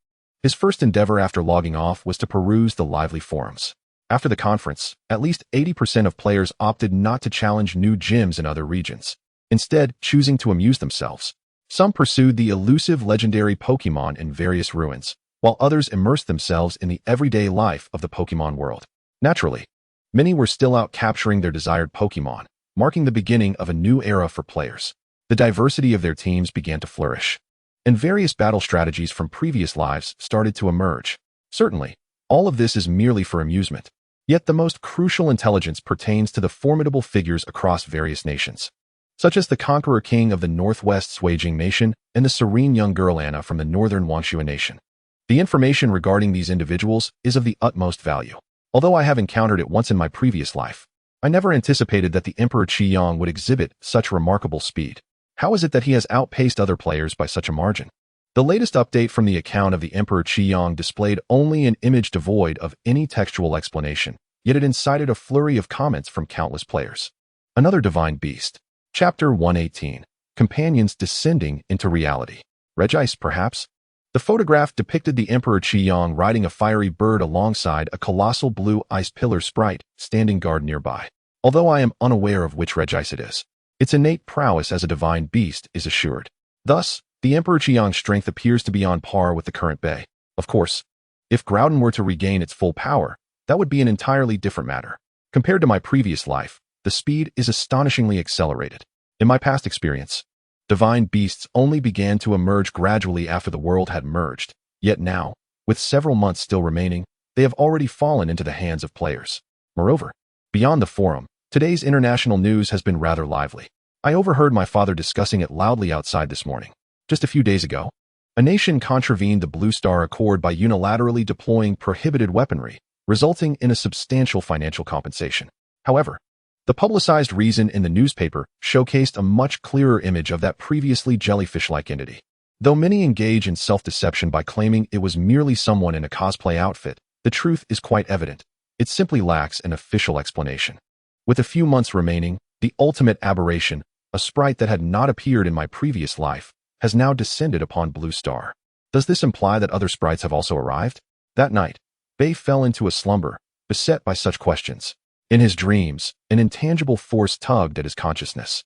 his first endeavor after logging off was to peruse the lively forums. After the conference, at least 80% of players opted not to challenge new gyms in other regions, instead choosing to amuse themselves. Some pursued the elusive legendary Pokémon in various ruins, while others immersed themselves in the everyday life of the Pokémon world. Naturally, many were still out capturing their desired Pokémon, marking the beginning of a new era for players. The diversity of their teams began to flourish, and various battle strategies from previous lives started to emerge. Certainly, all of this is merely for amusement. Yet the most crucial intelligence pertains to the formidable figures across various nations, such as the Conqueror King of the Northwest Suijing Nation and the serene young girl Anna from the Northern Wanshui Nation. The information regarding these individuals is of the utmost value. Although I have encountered it once in my previous life, I never anticipated that the Emperor Qiyang would exhibit such remarkable speed. How is it that he has outpaced other players by such a margin? The latest update from the account of the Emperor Qiyang displayed only an image devoid of any textual explanation, yet it incited a flurry of comments from countless players. Another divine beast. Chapter 118. Companions descending into reality. Regice, perhaps? The photograph depicted the Emperor Qiyang riding a fiery bird alongside a colossal blue ice pillar sprite standing guard nearby. Although I am unaware of which Regice it is, its innate prowess as a divine beast is assured. Thus, the Emperor Qiyang's strength appears to be on par with the current Bai. Of course, if Groudon were to regain its full power, that would be an entirely different matter. Compared to my previous life, the speed is astonishingly accelerated. In my past experience, divine beasts only began to emerge gradually after the world had merged, yet now, with several months still remaining, they have already fallen into the hands of players. Moreover, beyond the forum, today's international news has been rather lively. I overheard my father discussing it loudly outside this morning. Just a few days ago, A nation contravened the Blue Star Accord by unilaterally deploying prohibited weaponry, resulting in a substantial financial compensation. However, the publicized reason in the newspaper showcased a much clearer image of that previously jellyfish-like entity. Though many engage in self-deception by claiming it was merely someone in a cosplay outfit, the truth is quite evident. It simply lacks an official explanation. With a few months remaining, the ultimate aberration, a sprite that had not appeared in my previous life, has now descended upon Blue Star. Does this imply that other sprites have also arrived? That night, Bai fell into a slumber, beset by such questions. In his dreams, an intangible force tugged at his consciousness,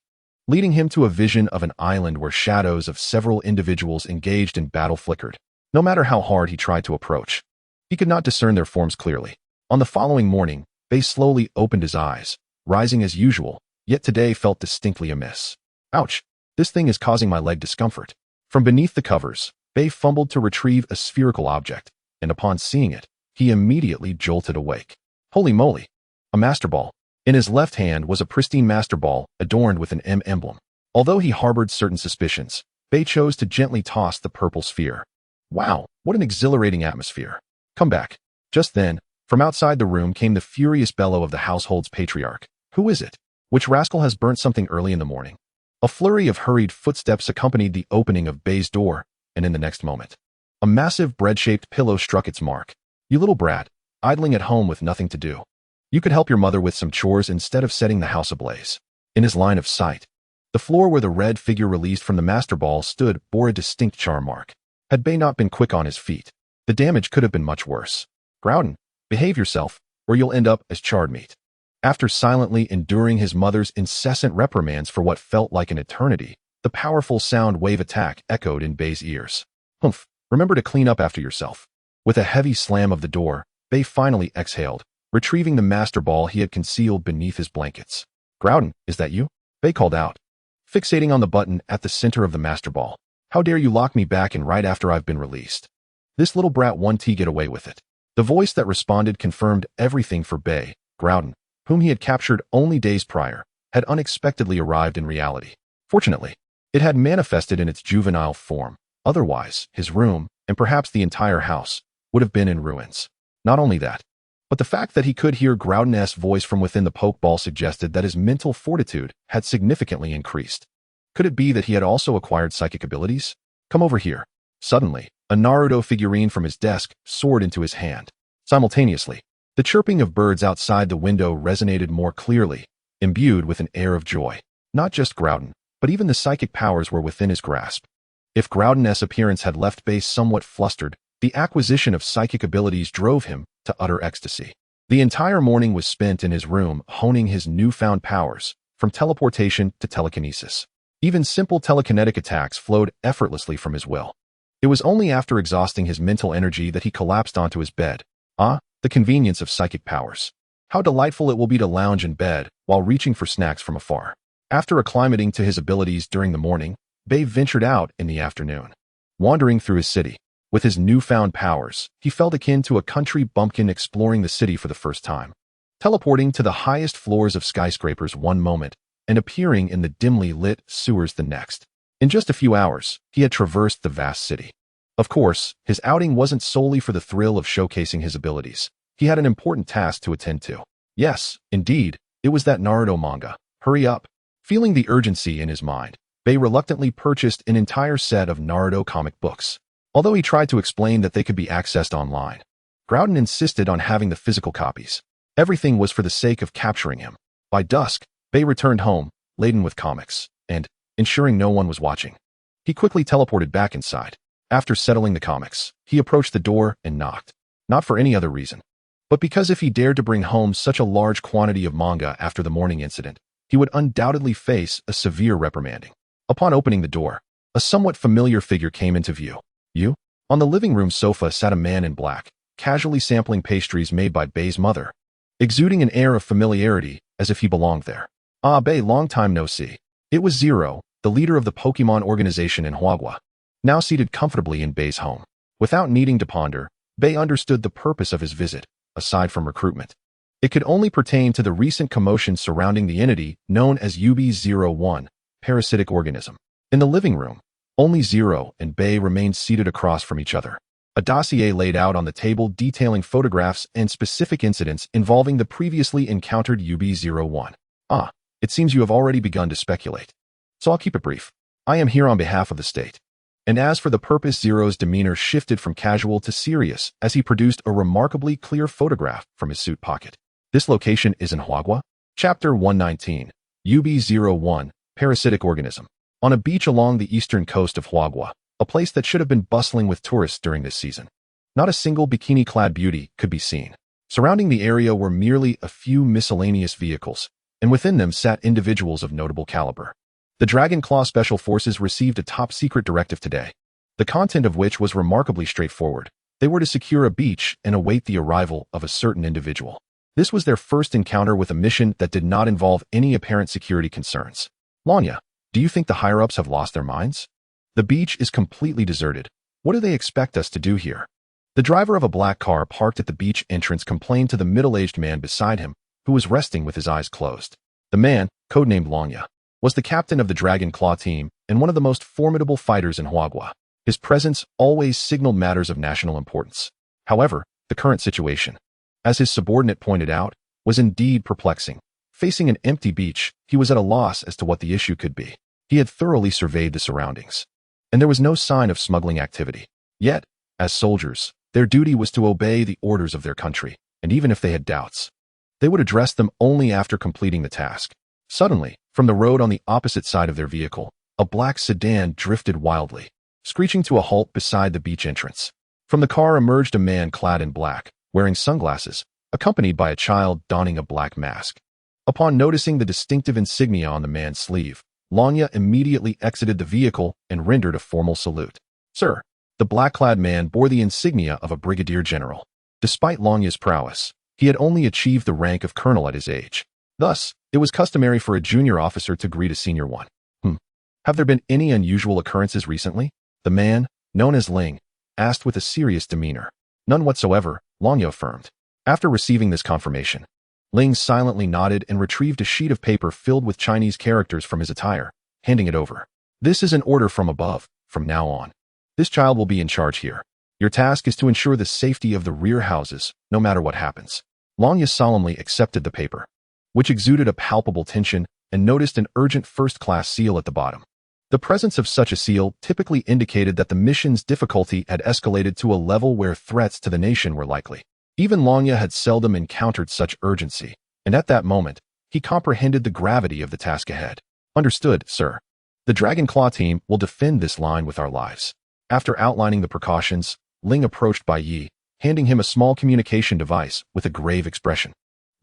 leading him to a vision of an island where shadows of several individuals engaged in battle flickered. No matter how hard he tried to approach, he could not discern their forms clearly. On the following morning, Bai slowly opened his eyes, rising as usual, yet today felt distinctly amiss. Ouch! This thing is causing my leg discomfort. From beneath the covers, Bai fumbled to retrieve a spherical object, and upon seeing it, he immediately jolted awake. Holy moly! A Master Ball. In his left hand was a pristine Master Ball adorned with an M emblem. Although he harbored certain suspicions, Bai chose to gently toss the purple sphere. Wow, what an exhilarating atmosphere. Come back. Just then, from outside the room came the furious bellow of the household's patriarch. Who is it? Which rascal has burnt something early in the morning? A flurry of hurried footsteps accompanied the opening of Bai's door, and in the next moment, a massive bread-shaped pillow struck its mark. You little brat, idling at home with nothing to do. You could help your mother with some chores instead of setting the house ablaze. In his line of sight, the floor where the red figure released from the Master Ball stood bore a distinct charm mark. Had Bai not been quick on his feet, the damage could have been much worse. Groudon, behave yourself, or you'll end up as charred meat. After silently enduring his mother's incessant reprimands for what felt like an eternity, the powerful sound wave attack echoed in Bai's ears. Humph, remember to clean up after yourself. With a heavy slam of the door, Bai finally exhaled, retrieving the Master Ball he had concealed beneath his blankets. Groudon, is that you? Bai called out, fixating on the button at the center of the Master Ball. How dare you lock me back in right after I've been released? This little brat won't get away with it. The voice that responded confirmed everything for Bai. Groudon, whom he had captured only days prior, had unexpectedly arrived in reality. Fortunately, it had manifested in its juvenile form. Otherwise, his room, and perhaps the entire house, would have been in ruins. Not only that, but the fact that he could hear Groudon's voice from within the Pokeball suggested that his mental fortitude had significantly increased. Could it be that he had also acquired psychic abilities? Come over here. Suddenly, a Naruto figurine from his desk soared into his hand. Simultaneously, the chirping of birds outside the window resonated more clearly, imbued with an air of joy. Not just Groudon, but even the psychic powers were within his grasp. If Groudon's appearance had left Bai somewhat flustered, the acquisition of psychic abilities drove him to utter ecstasy. The entire morning was spent in his room honing his newfound powers, from teleportation to telekinesis. Even simple telekinetic attacks flowed effortlessly from his will. It was only after exhausting his mental energy that he collapsed onto his bed. Ah, the convenience of psychic powers. How delightful it will be to lounge in bed while reaching for snacks from afar. After acclimating to his abilities during the morning, Bai ventured out in the afternoon. Wandering through his city, with his newfound powers, he felt akin to a country bumpkin exploring the city for the first time. Teleporting to the highest floors of skyscrapers one moment, and appearing in the dimly lit sewers the next. In just a few hours, he had traversed the vast city. Of course, his outing wasn't solely for the thrill of showcasing his abilities. He had an important task to attend to. Yes, indeed, it was that Naruto manga. Hurry up. Feeling the urgency in his mind, Bai reluctantly purchased an entire set of Naruto comic books. Although he tried to explain that they could be accessed online, Groudon insisted on having the physical copies. Everything was for the sake of capturing him. By dusk, Bai returned home, laden with comics, and, ensuring no one was watching, he quickly teleported back inside. After settling the comics, he approached the door and knocked. Not for any other reason, but because if he dared to bring home such a large quantity of manga after the morning incident, he would undoubtedly face a severe reprimanding. Upon opening the door, a somewhat familiar figure came into view. You? On the living room sofa sat a man in black, casually sampling pastries made by Bai's mother, exuding an air of familiarity as if he belonged there. Ah, Bai, long time no see. It was Zero, the leader of the Pokemon organization in Huagua, now seated comfortably in Bai's home. Without needing to ponder, Bai understood the purpose of his visit, aside from recruitment. It could only pertain to the recent commotion surrounding the entity known as UB-01, parasitic organism. In the living room, Only Zero and Bai remained seated across from each other. A dossier laid out on the table detailing photographs and specific incidents involving the previously encountered UB-01. Ah, it seems you have already begun to speculate. So I'll keep it brief. I am here on behalf of the state. And as for the purpose, Zero's demeanor shifted from casual to serious as he produced a remarkably clear photograph from his suit pocket. This location is in Huagua. Chapter 119, UB-01, Parasitic Organism. On a beach along the eastern coast of Huagua, a place that should have been bustling with tourists during this season. Not a single bikini-clad beauty could be seen. Surrounding the area were merely a few miscellaneous vehicles, and within them sat individuals of notable caliber. The Dragon Claw Special Forces received a top-secret directive today, the content of which was remarkably straightforward. They were to secure a beach and await the arrival of a certain individual. This was their first encounter with a mission that did not involve any apparent security concerns. Lanya, do you think the higher-ups have lost their minds? The beach is completely deserted. What do they expect us to do here? The driver of a black car parked at the beach entrance complained to the middle-aged man beside him, who was resting with his eyes closed. The man, codenamed Lanya, was the captain of the Dragon Claw team and one of the most formidable fighters in Huagua. His presence always signaled matters of national importance. However, the current situation, as his subordinate pointed out, was indeed perplexing. Facing an empty beach, he was at a loss as to what the issue could be. He had thoroughly surveyed the surroundings, and there was no sign of smuggling activity. Yet, as soldiers, their duty was to obey the orders of their country, and even if they had doubts, they would address them only after completing the task. Suddenly, from the road on the opposite side of their vehicle, a black sedan drifted wildly, screeching to a halt beside the beach entrance. From the car emerged a man clad in black, wearing sunglasses, accompanied by a child donning a black mask. Upon noticing the distinctive insignia on the man's sleeve, Lanya immediately exited the vehicle and rendered a formal salute. Sir, the black-clad man bore the insignia of a brigadier general. Despite Lanya's prowess, he had only achieved the rank of colonel at his age. Thus, it was customary for a junior officer to greet a senior one. Have there been any unusual occurrences recently? The man, known as Ling, asked with a serious demeanor. None whatsoever, Lanya affirmed. After receiving this confirmation, Ling silently nodded and retrieved a sheet of paper filled with Chinese characters from his attire, handing it over. This is an order from above. From now on, this child will be in charge here. Your task is to ensure the safety of the rear houses, no matter what happens. Lanya solemnly accepted the paper, which exuded a palpable tension, and noticed an urgent first-class seal at the bottom. The presence of such a seal typically indicated that the mission's difficulty had escalated to a level where threats to the nation were likely. Even Lanya had seldom encountered such urgency, and at that moment, he comprehended the gravity of the task ahead. Understood, sir. The Dragon Claw team will defend this line with our lives. After outlining the precautions, Ling approached Bai Ye, handing him a small communication device with a grave expression.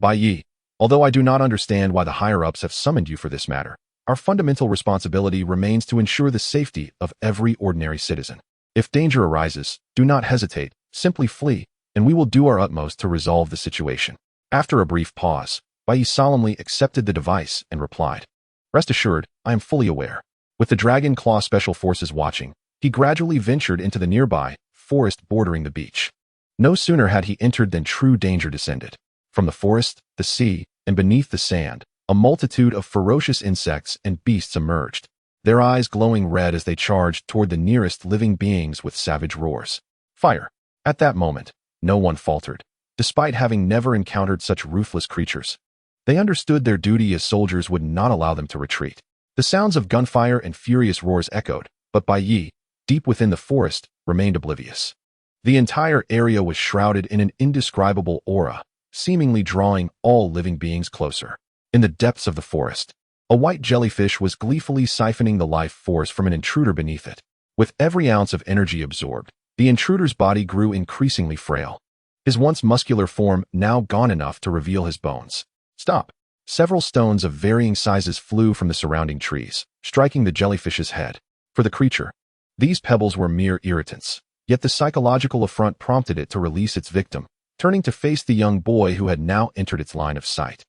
Bai Ye, although I do not understand why the higher-ups have summoned you for this matter, our fundamental responsibility remains to ensure the safety of every ordinary citizen. If danger arises, do not hesitate, simply flee, and we will do our utmost to resolve the situation. After a brief pause, Bai Ye solemnly accepted the device and replied, Rest assured, I am fully aware. With the Dragon Claw Special Forces watching, he gradually ventured into the nearby forest bordering the beach. No sooner had he entered than true danger descended. From the forest, the sea, and beneath the sand, a multitude of ferocious insects and beasts emerged, their eyes glowing red as they charged toward the nearest living beings with savage roars. Fire! At that moment, no one faltered, despite having never encountered such ruthless creatures. They understood their duty as soldiers would not allow them to retreat. The sounds of gunfire and furious roars echoed, but Bai Ye, deep within the forest, remained oblivious. The entire area was shrouded in an indescribable aura, seemingly drawing all living beings closer. In the depths of the forest, a white jellyfish was gleefully siphoning the life force from an intruder beneath it. With every ounce of energy absorbed, the intruder's body grew increasingly frail, his once muscular form now gone enough to reveal his bones. Stop! Several stones of varying sizes flew from the surrounding trees, striking the jellyfish's head. For the creature, these pebbles were mere irritants, yet the psychological affront prompted it to release its victim, turning to face the young boy who had now entered its line of sight.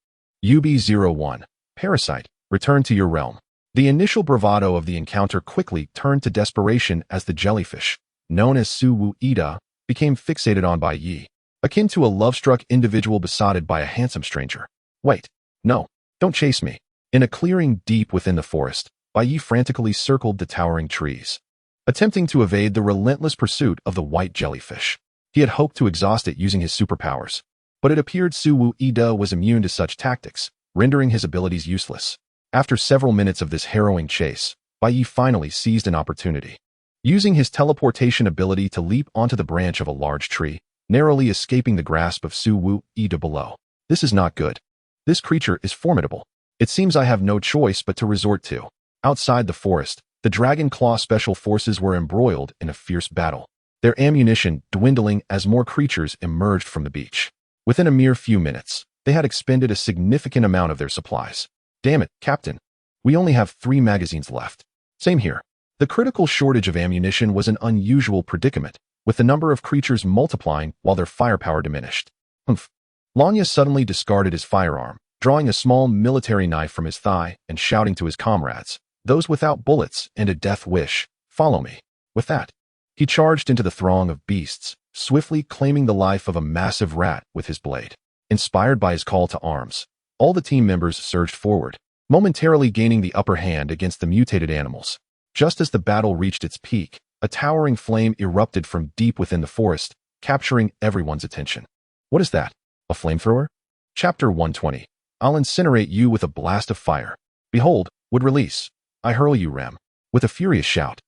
UB-01, Parasite, return to your realm. The initial bravado of the encounter quickly turned to desperation as the jellyfish, known as Su Wu Ida, became fixated on Bai Ye, akin to a love-struck individual besotted by a handsome stranger. Wait, no, don't chase me. In a clearing deep within the forest, Bai Ye frantically circled the towering trees, attempting to evade the relentless pursuit of the white jellyfish. He had hoped to exhaust it using his superpowers, but it appeared Suwu Ida was immune to such tactics, rendering his abilities useless. After several minutes of this harrowing chase, Bai Ye finally seized an opportunity. Using his teleportation ability to leap onto the branch of a large tree, narrowly escaping the grasp of Suwu Ida below. This is not good. This creature is formidable. It seems I have no choice but to resort to. Outside the forest, the Dragon Claw Special Forces were embroiled in a fierce battle, their ammunition dwindling as more creatures emerged from the beach. Within a mere few minutes, they had expended a significant amount of their supplies. Damn it, Captain. We only have 3 magazines left. Same here. The critical shortage of ammunition was an unusual predicament, with the number of creatures multiplying while their firepower diminished. Humph. Lanya suddenly discarded his firearm, drawing a small military knife from his thigh and shouting to his comrades, those without bullets and a death wish, follow me. With that, he charged into the throng of beasts, swiftly claiming the life of a massive rat with his blade. Inspired by his call to arms, all the team members surged forward, momentarily gaining the upper hand against the mutated animals. Just as the battle reached its peak, a towering flame erupted from deep within the forest, capturing everyone's attention. What is that? A flamethrower? Chapter 120. I'll incinerate you with a blast of fire. Behold, would release. I hurl you, Rem. With a furious shout,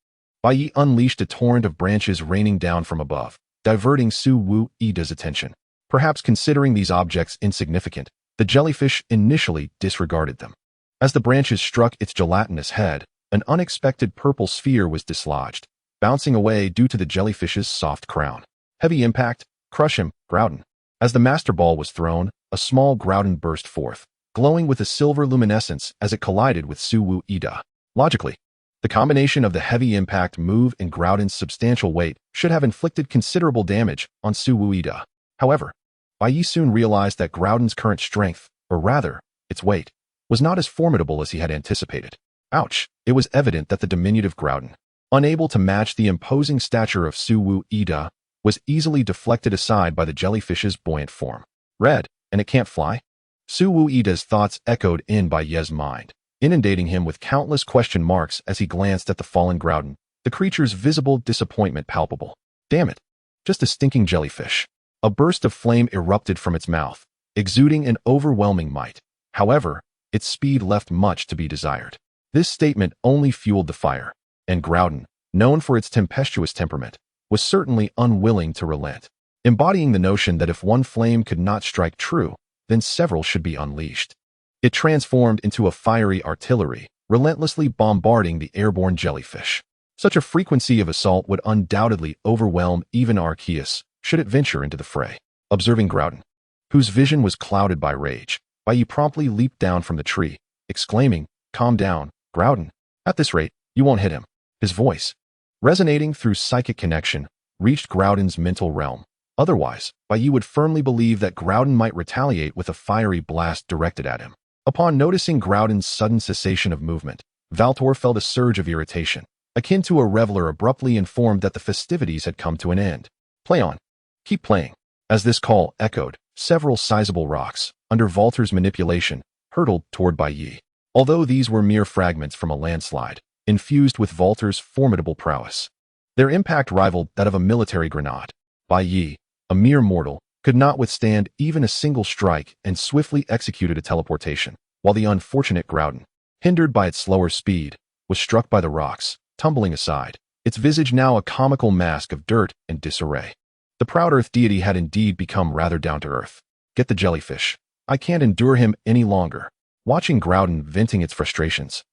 Bai Ye unleashed a torrent of branches raining down from above, diverting Suwu Ida's attention. Perhaps considering these objects insignificant, the jellyfish initially disregarded them. As the branches struck its gelatinous head, an unexpected purple sphere was dislodged, bouncing away due to the jellyfish's soft crown. Heavy impact, crush him, Groudon. As the Master Ball was thrown, a small Groudon burst forth, glowing with a silver luminescence as it collided with Suwu Ida. Logically, the combination of the heavy impact move and Groudon's substantial weight should have inflicted considerable damage on Suwu Ida. However, Bai Ye soon realized that Groudon's current strength, or rather, its weight, was not as formidable as he had anticipated. Ouch! It was evident that the diminutive Groudon, unable to match the imposing stature of Suwu Ida, was easily deflected aside by the jellyfish's buoyant form. Red, and it can't fly? Suwu Ida's thoughts echoed in Bai Ye's mind, inundating him with countless question marks as he glanced at the fallen Groudon, the creature's visible disappointment palpable. Damn it! Just a stinking jellyfish. A burst of flame erupted from its mouth, exuding an overwhelming might. However, its speed left much to be desired. This statement only fueled the fire, and Groudon, known for its tempestuous temperament, was certainly unwilling to relent, embodying the notion that if one flame could not strike true, then several should be unleashed. It transformed into a fiery artillery, relentlessly bombarding the airborne jellyfish. Such a frequency of assault would undoubtedly overwhelm even Arceus, should it venture into the fray. Observing Groudon, whose vision was clouded by rage, Bai Ye promptly leaped down from the tree, exclaiming, "Calm down, Groudon. At this rate, you won't hit him." His voice, resonating through psychic connection, reached Groudon's mental realm. Otherwise, Bai Ye would firmly believe that Groudon might retaliate with a fiery blast directed at him. Upon noticing Groudon's sudden cessation of movement, Valtor felt a surge of irritation, akin to a reveler abruptly informed that the festivities had come to an end. Play on. Keep playing. As this call echoed, several sizable rocks, under Valtor's manipulation, hurtled toward Bai Ye. Although these were mere fragments from a landslide, infused with Valtor's formidable prowess, their impact rivaled that of a military grenade. Bai Ye, a mere mortal, could not withstand even a single strike and swiftly executed a teleportation, while the unfortunate Groudon, hindered by its slower speed, was struck by the rocks, tumbling aside, its visage now a comical mask of dirt and disarray. The proud earth deity had indeed become rather down to earth. Get the jellyfish. I can't endure him any longer. Watching Groudon venting its frustrations,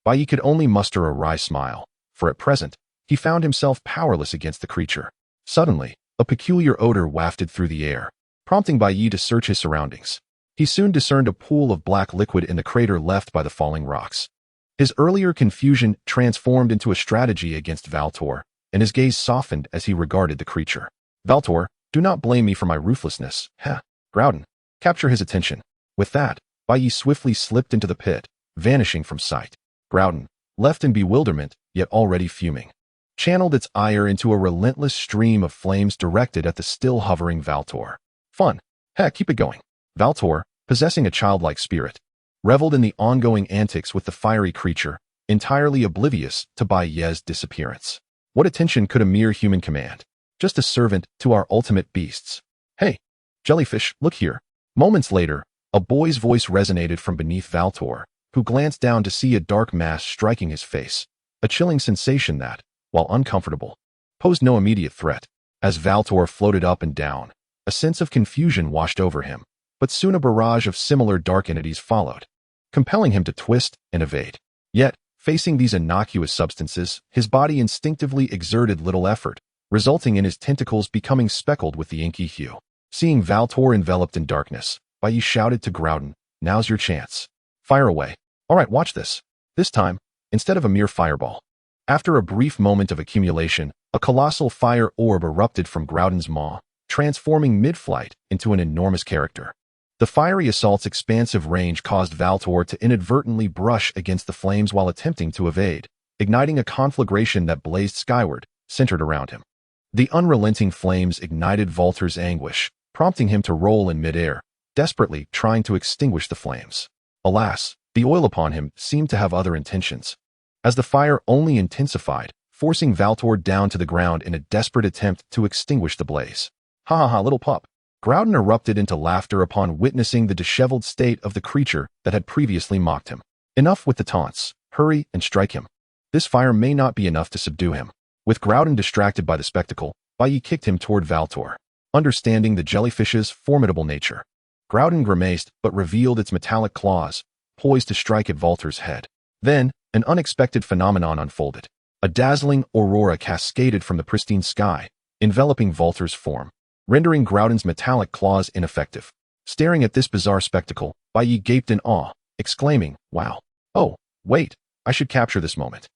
Bai Ye could only muster a wry smile, for at present, he found himself powerless against the creature. Suddenly, a peculiar odor wafted through the air, prompting Bai Ye to search his surroundings. He soon discerned a pool of black liquid in the crater left by the falling rocks. His earlier confusion transformed into a strategy against Valtor, and his gaze softened as he regarded the creature. Valtor, do not blame me for my ruthlessness. Heh. Groudon, capture his attention. With that, Bai Ye swiftly slipped into the pit, vanishing from sight. Groudon, left in bewilderment, yet already fuming, channeled its ire into a relentless stream of flames directed at the still hovering Valtor. Fun. Heck, keep it going. Valtor, possessing a childlike spirit, reveled in the ongoing antics with the fiery creature, entirely oblivious to Bai Ye's disappearance. What attention could a mere human command? Just a servant to our ultimate beasts. Hey, jellyfish, look here. Moments later, a boy's voice resonated from beneath Valtor, who glanced down to see a dark mass striking his face, a chilling sensation that, while uncomfortable, posed no immediate threat. As Valtor floated up and down, a sense of confusion washed over him, but soon a barrage of similar dark entities followed, compelling him to twist and evade. Yet, facing these innocuous substances, his body instinctively exerted little effort, resulting in his tentacles becoming speckled with the inky hue. Seeing Valtor enveloped in darkness, Bai Ye shouted to Groudon, "Now's your chance. Fire away." "All right, watch this." This time, instead of a mere fireball. After a brief moment of accumulation, a colossal fire orb erupted from Groudon's maw, transforming mid-flight into an enormous character. The fiery assault's expansive range caused Valtor to inadvertently brush against the flames while attempting to evade, igniting a conflagration that blazed skyward, centered around him. The unrelenting flames ignited Valtor's anguish, prompting him to roll in midair, desperately trying to extinguish the flames. Alas, the oil upon him seemed to have other intentions, as the fire only intensified, forcing Valtor down to the ground in a desperate attempt to extinguish the blaze. "Ha ha ha, little pup." Groudon erupted into laughter upon witnessing the disheveled state of the creature that had previously mocked him. "Enough with the taunts. Hurry and strike him. This fire may not be enough to subdue him." With Groudon distracted by the spectacle, Bai Ye kicked him toward Valtor. Understanding the jellyfish's formidable nature, Groudon grimaced but revealed its metallic claws, poised to strike at Valtor's head. Then, an unexpected phenomenon unfolded. A dazzling aurora cascaded from the pristine sky, enveloping Valtor's form, rendering Groudon's metallic claws ineffective. Staring at this bizarre spectacle, Bai Ye gaped in awe, exclaiming, "Wow. Oh, wait, I should capture this moment."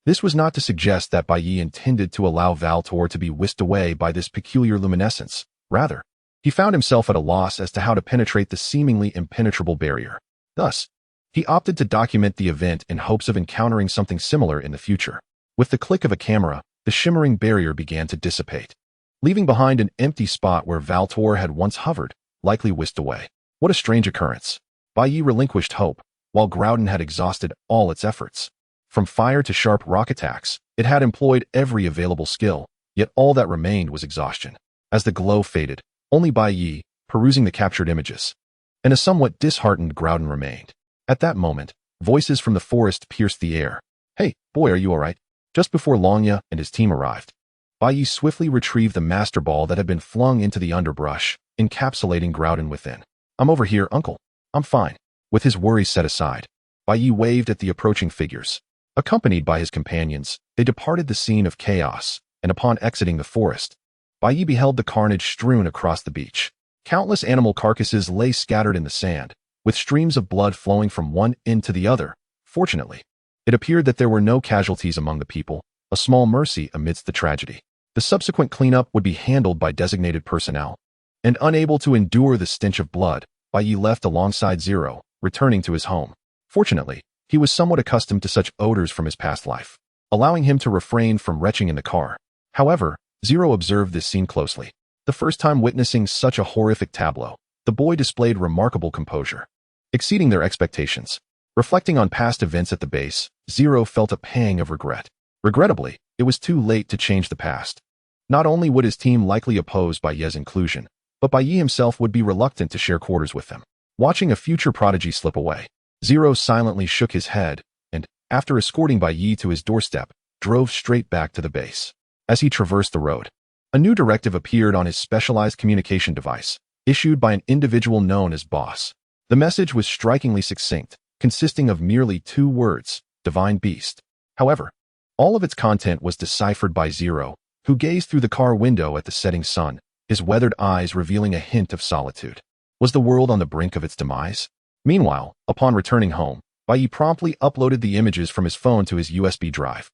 This was not to suggest that Bai Ye intended to allow Valtor to be whisked away by this peculiar luminescence. Rather, he found himself at a loss as to how to penetrate the seemingly impenetrable barrier. Thus, he opted to document the event in hopes of encountering something similar in the future. With the click of a camera, the shimmering barrier began to dissipate, leaving behind an empty spot where Valtor had once hovered, likely whisked away. What a strange occurrence. Bai Ye relinquished hope, while Groudon had exhausted all its efforts. From fire to sharp rock attacks, it had employed every available skill, yet all that remained was exhaustion. As the glow faded, only Bai Ye, perusing the captured images, and a somewhat disheartened Groudon remained. At that moment, voices from the forest pierced the air. "Hey, boy, are you all right?" Just before Longya and his team arrived, Bai Ye swiftly retrieved the Master Ball that had been flung into the underbrush, encapsulating Groudon within. "I'm over here, Uncle. I'm fine." With his worries set aside, Bai Ye waved at the approaching figures. Accompanied by his companions, they departed the scene of chaos, and upon exiting the forest, Bai Ye beheld the carnage strewn across the beach. Countless animal carcasses lay scattered in the sand, with streams of blood flowing from one end to the other. Fortunately, it appeared that there were no casualties among the people, a small mercy amidst the tragedy. The subsequent cleanup would be handled by designated personnel, and unable to endure the stench of blood, Bai Ye left alongside Zero, returning to his home. Fortunately, he was somewhat accustomed to such odors from his past life, allowing him to refrain from retching in the car. However, Zero observed this scene closely. The first time witnessing such a horrific tableau, the boy displayed remarkable composure, exceeding their expectations. Reflecting on past events at the base, Zero felt a pang of regret. Regrettably, it was too late to change the past. Not only would his team likely oppose Bai Ye's inclusion, but Bai Ye himself would be reluctant to share quarters with them. Watching a future prodigy slip away, Zero silently shook his head and, after escorting Bai Ye to his doorstep, drove straight back to the base. As he traversed the road, a new directive appeared on his specialized communication device, issued by an individual known as Boss. The message was strikingly succinct, consisting of merely 2 words, "Divine Beast." However, all of its content was deciphered by Zero, who gazed through the car window at the setting sun, his weathered eyes revealing a hint of solitude. Was the world on the brink of its demise? Meanwhile, upon returning home, Bai Ye promptly uploaded the images from his phone to his USB drive.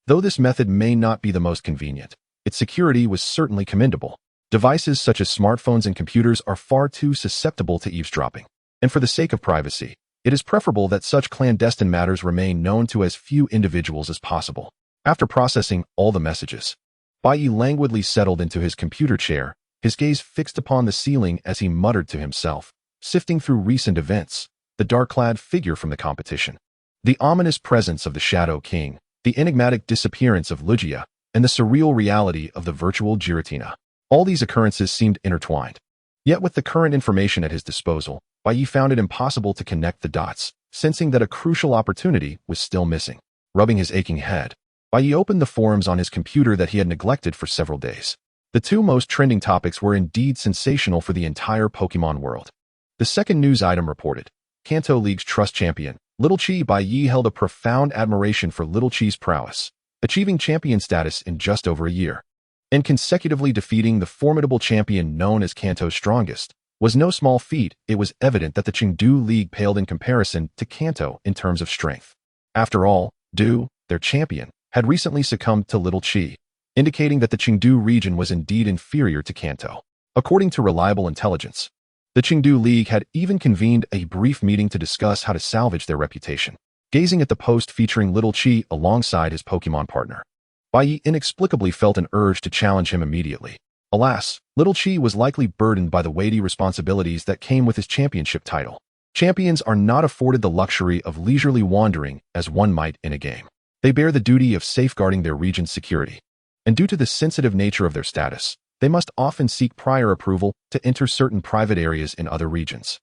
Though this method may not be the most convenient, its security was certainly commendable. Devices such as smartphones and computers are far too susceptible to eavesdropping, and for the sake of privacy, it is preferable that such clandestine matters remain known to as few individuals as possible. After processing all the messages, Bai Ye languidly settled into his computer chair, his gaze fixed upon the ceiling as he muttered to himself, sifting through recent events, the dark-clad figure from the competition, the ominous presence of the Shadow King, the enigmatic disappearance of Lugia, and the surreal reality of the virtual Giratina. All these occurrences seemed intertwined. Yet with the current information at his disposal, Bai Ye found it impossible to connect the dots, sensing that a crucial opportunity was still missing. Rubbing his aching head, Bai Ye opened the forums on his computer that he had neglected for several days. The two most trending topics were indeed sensational for the entire Pokemon world. The second news item reported, Kanto League's Trust Champion, Little Chi. Bai Ye held a profound admiration for Little Chi's prowess, achieving champion status in just over a year. And consecutively defeating the formidable champion known as Kanto's strongest was no small feat. It was evident that the Chengdu League paled in comparison to Kanto in terms of strength. After all, Du, their champion, had recently succumbed to Little Chi, indicating that the Chengdu region was indeed inferior to Kanto. According to reliable intelligence, the Chengdu League had even convened a brief meeting to discuss how to salvage their reputation. Gazing at the post featuring Little Chi alongside his Pokemon partner, Bai Ye inexplicably felt an urge to challenge him immediately. Alas, Little Chi was likely burdened by the weighty responsibilities that came with his championship title. Champions are not afforded the luxury of leisurely wandering as one might in a game. They bear the duty of safeguarding their region's security. And due to the sensitive nature of their status, they must often seek prior approval to enter certain private areas in other regions.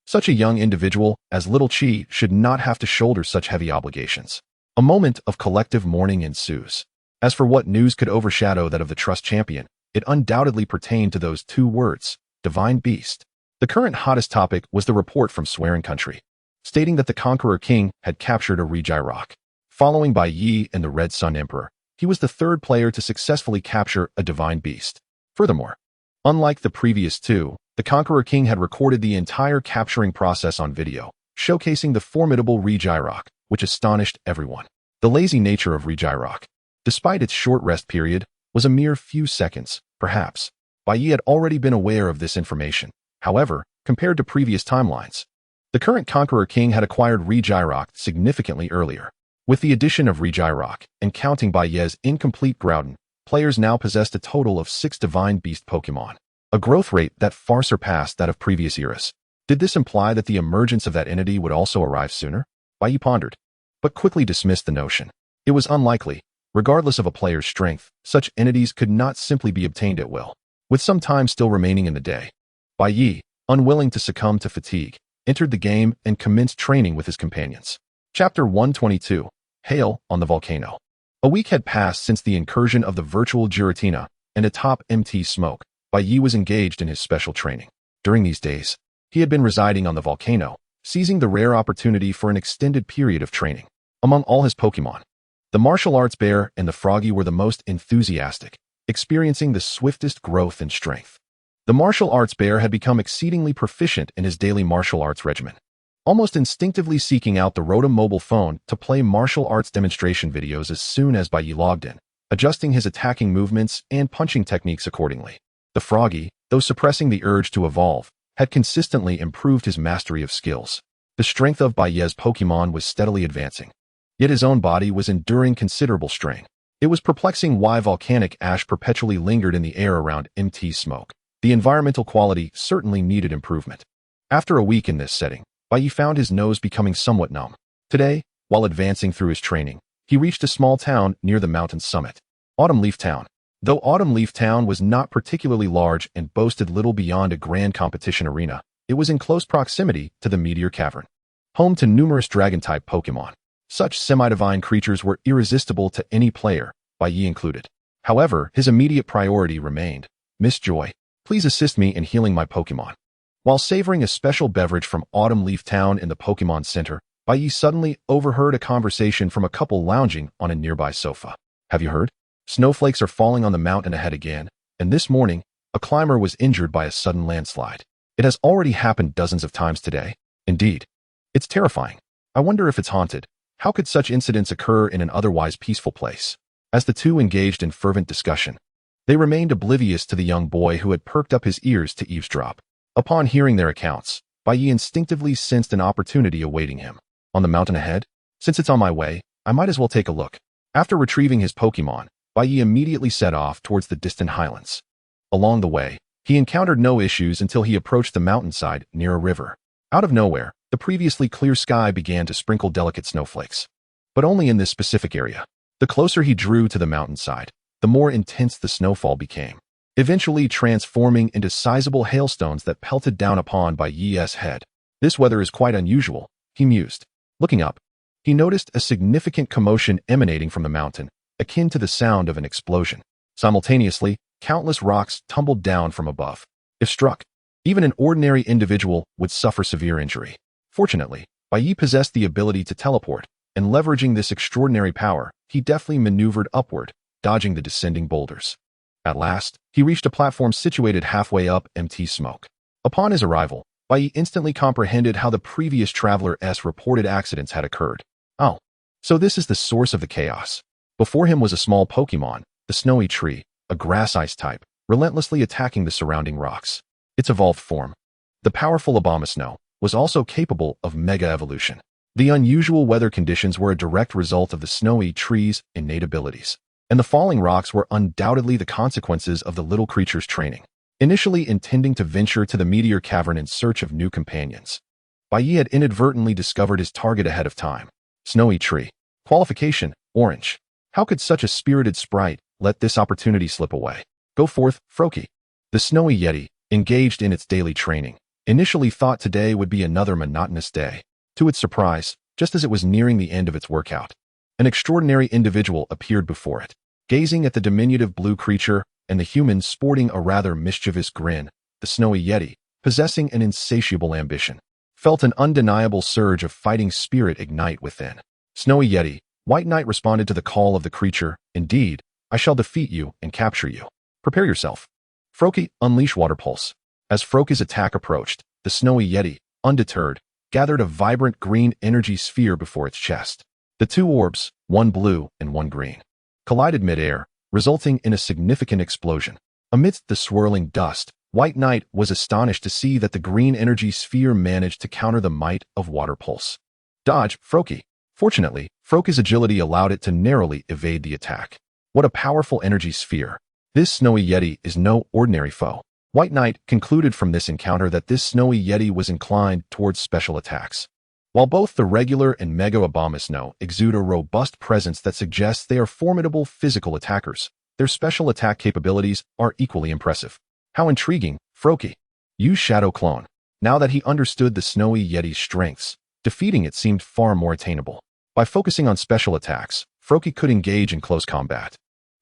Such a young individual as Little Chi should not have to shoulder such heavy obligations. A moment of collective mourning ensues. As for what news could overshadow that of the Trust Champion, it undoubtedly pertained to those two words, Divine Beast. The current hottest topic was the report from Swearing Country, stating that the Conqueror King had captured a Regirock. Following Bai Ye and the Red Sun Emperor, he was the third player to successfully capture a Divine Beast. Furthermore, unlike the previous two, the Conqueror King had recorded the entire capturing process on video, showcasing the formidable Regirock, which astonished everyone. The lazy nature of Regirock, despite its short rest period, was a mere few seconds, perhaps. Bai Ye had already been aware of this information. However, compared to previous timelines, the current Conqueror King had acquired Regirock significantly earlier. With the addition of Regirock and counting Bai Ye's incomplete Groudon, players now possessed a total of 6 Divine Beast Pokemon, a growth rate that far surpassed that of previous eras. Did this imply that the emergence of that entity would also arrive sooner? Bai Ye pondered, but quickly dismissed the notion. It was unlikely. Regardless of a player's strength, such entities could not simply be obtained at will. With some time still remaining in the day, Bai Ye, unwilling to succumb to fatigue, entered the game and commenced training with his companions. Chapter 122, Hail on the Volcano. A week had passed since the incursion of the virtual Giratina, and atop MT Smoke, Bai Ye was engaged in his special training. During these days, he had been residing on the volcano, seizing the rare opportunity for an extended period of training. Among all his Pokemon, the martial arts bear and the froggy were the most enthusiastic, experiencing the swiftest growth in strength. The martial arts bear had become exceedingly proficient in his daily martial arts regimen, almost instinctively seeking out the Rotom mobile phone to play martial arts demonstration videos as soon as Bai Ye logged in, adjusting his attacking movements and punching techniques accordingly. The froggy, though suppressing the urge to evolve, had consistently improved his mastery of skills. The strength of Bai Ye's Pokemon was steadily advancing, yet his own body was enduring considerable strain. It was perplexing why volcanic ash perpetually lingered in the air around MT Smoke. The environmental quality certainly needed improvement. After a week in this setting, Bai Ye found his nose becoming somewhat numb. Today, while advancing through his training, he reached a small town near the mountain's summit, Autumn Leaf Town. Though Autumn Leaf Town was not particularly large and boasted little beyond a grand competition arena, it was in close proximity to the Meteor Cavern, home to numerous dragon-type Pokemon. Such semi-divine creatures were irresistible to any player, Bai Ye included. However, his immediate priority remained, Miss Joy, please assist me in healing my Pokemon. While savoring a special beverage from Autumn Leaf Town in the Pokemon Center, Bai Ye suddenly overheard a conversation from a couple lounging on a nearby sofa. Have you heard? Snowflakes are falling on the mountain ahead again, and this morning, a climber was injured by a sudden landslide. It has already happened dozens of times today. Indeed. It's terrifying. I wonder if it's haunted. How could such incidents occur in an otherwise peaceful place? As the two engaged in fervent discussion, they remained oblivious to the young boy who had perked up his ears to eavesdrop. Upon hearing their accounts, Bai Ye instinctively sensed an opportunity awaiting him. On the mountain ahead? Since it's on my way, I might as well take a look. After retrieving his Pokemon, Bai Ye immediately set off towards the distant highlands. Along the way, he encountered no issues until he approached the mountainside near a river. Out of nowhere, the previously clear sky began to sprinkle delicate snowflakes. But only in this specific area. The closer he drew to the mountainside, the more intense the snowfall became, eventually transforming into sizable hailstones that pelted down upon Bai Ye's head. This weather is quite unusual, he mused. Looking up, he noticed a significant commotion emanating from the mountain, akin to the sound of an explosion. Simultaneously, countless rocks tumbled down from above. If struck, even an ordinary individual would suffer severe injury. Fortunately, Bai Ye possessed the ability to teleport, and leveraging this extraordinary power, he deftly maneuvered upward, dodging the descending boulders. At last, he reached a platform situated halfway up empty smoke. Upon his arrival, Bai Ye instantly comprehended how the previous traveler's reported accidents had occurred. Oh, so this is the source of the chaos. Before him was a small Pokémon, the snowy tree, a grass-ice type, relentlessly attacking the surrounding rocks. Its evolved form, the powerful Abomasnow, was also capable of mega evolution. The unusual weather conditions were a direct result of the snowy tree's innate abilities, and the falling rocks were undoubtedly the consequences of the little creature's training. Initially intending to venture to the meteor cavern in search of new companions, Bai Ye had inadvertently discovered his target ahead of time. Snowy tree. Qualification, orange. How could such a spirited sprite let this opportunity slip away? Go forth, Froakie. The snowy yeti, engaged in its daily training, initially thought today would be another monotonous day. To its surprise, just as it was nearing the end of its workout, an extraordinary individual appeared before it. Gazing at the diminutive blue creature and the human sporting a rather mischievous grin, the snowy yeti, possessing an insatiable ambition, felt an undeniable surge of fighting spirit ignite within. Snowy yeti, White Knight responded to the call of the creature. Indeed, I shall defeat you and capture you. Prepare yourself. Froakie, unleash Water Pulse. As Froakie's attack approached, the snowy yeti, undeterred, gathered a vibrant green energy sphere before its chest. The two orbs, one blue and one green, collided mid-air, resulting in a significant explosion. Amidst the swirling dust, White Knight was astonished to see that the green energy sphere managed to counter the might of Water Pulse. Dodge, Froakie. Fortunately, Froakie's agility allowed it to narrowly evade the attack. What a powerful energy sphere. This snowy yeti is no ordinary foe. White Knight concluded from this encounter that this snowy yeti was inclined towards special attacks. While both the regular and Mega Abomasnow exude a robust presence that suggests they are formidable physical attackers, their special attack capabilities are equally impressive. How intriguing, Froakie. Use Shadow Clone. Now that he understood the snowy yeti's strengths, defeating it seemed far more attainable. By focusing on special attacks, Froakie could engage in close combat.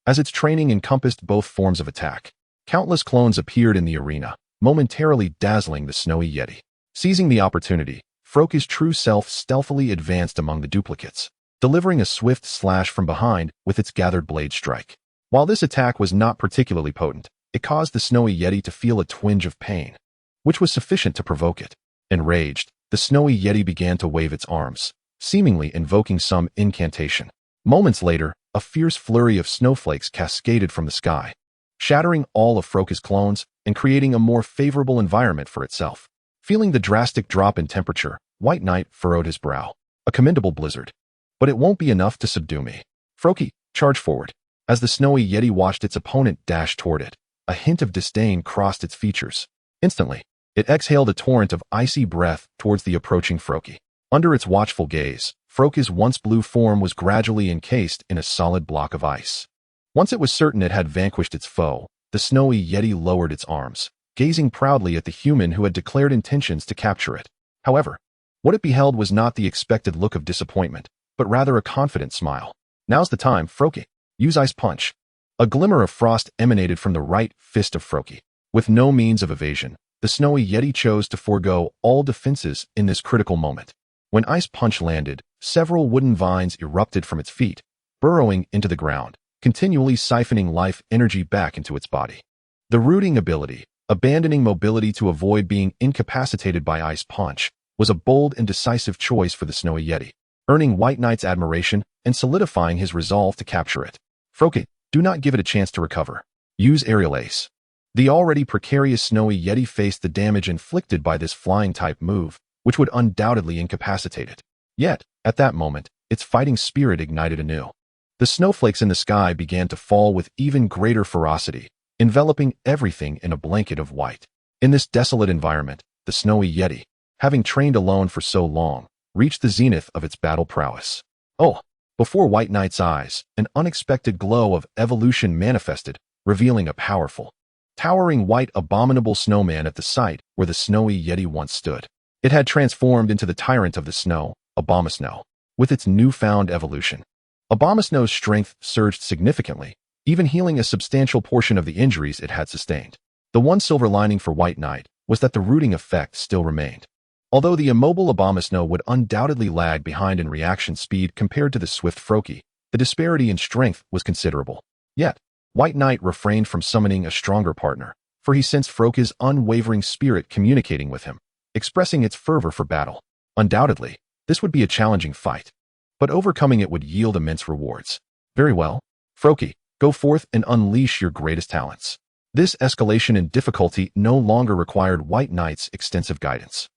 As its training encompassed both forms of attack, countless clones appeared in the arena, momentarily dazzling the snowy yeti. Seizing the opportunity, Froakie's true self stealthily advanced among the duplicates, delivering a swift slash from behind with its gathered blade strike. While this attack was not particularly potent, it caused the snowy yeti to feel a twinge of pain, which was sufficient to provoke it. Enraged, the snowy yeti began to wave its arms, seemingly invoking some incantation. Moments later, a fierce flurry of snowflakes cascaded from the sky, shattering all of Froakie's clones and creating a more favorable environment for itself. Feeling the drastic drop in temperature, White Knight furrowed his brow. A commendable blizzard. But it won't be enough to subdue me. Froakie, charge forward. As the snowy yeti watched its opponent dash toward it, a hint of disdain crossed its features. Instantly, it exhaled a torrent of icy breath towards the approaching Froakie. Under its watchful gaze, Froakie's once blue form was gradually encased in a solid block of ice. Once it was certain it had vanquished its foe, the snowy yeti lowered its arms, gazing proudly at the human who had declared intentions to capture it. However, what it beheld was not the expected look of disappointment, but rather a confident smile. Now's the time, Froakie. Use Ice Punch. A glimmer of frost emanated from the right fist of Froakie. With no means of evasion, the snowy yeti chose to forego all defenses in this critical moment. When Ice Punch landed, several wooden vines erupted from its feet, burrowing into the ground, continually siphoning life energy back into its body. The rooting ability, abandoning mobility to avoid being incapacitated by Ice Punch, was a bold and decisive choice for the snowy yeti, earning White Knight's admiration and solidifying his resolve to capture it. Froakie, do not give it a chance to recover. Use Aerial Ace. The already precarious snowy yeti faced the damage inflicted by this flying-type move, which would undoubtedly incapacitate it. Yet, at that moment, its fighting spirit ignited anew. The snowflakes in the sky began to fall with even greater ferocity, enveloping everything in a blanket of white. In this desolate environment, the snowy yeti, having trained alone for so long, reached the zenith of its battle prowess. Oh, Before White Knight's eyes, an unexpected glow of evolution manifested, revealing a powerful, towering white abominable snowman at the site where the snowy Yeti once stood. It had transformed into the tyrant of the snow, Abomasnow. With its newfound evolution, Abomasnow's strength surged significantly, even healing a substantial portion of the injuries it had sustained. The one silver lining for White Knight was that the rooting effect still remained. Although the immobile Abomasnow would undoubtedly lag behind in reaction speed compared to the swift Froakie, the disparity in strength was considerable. Yet, White Knight refrained from summoning a stronger partner, for he sensed Froakie's unwavering spirit communicating with him, expressing its fervor for battle. Undoubtedly, this would be a challenging fight, but overcoming it would yield immense rewards. Very well, Froakie, go forth and unleash your greatest talents. This escalation in difficulty no longer required White Knight's extensive guidance.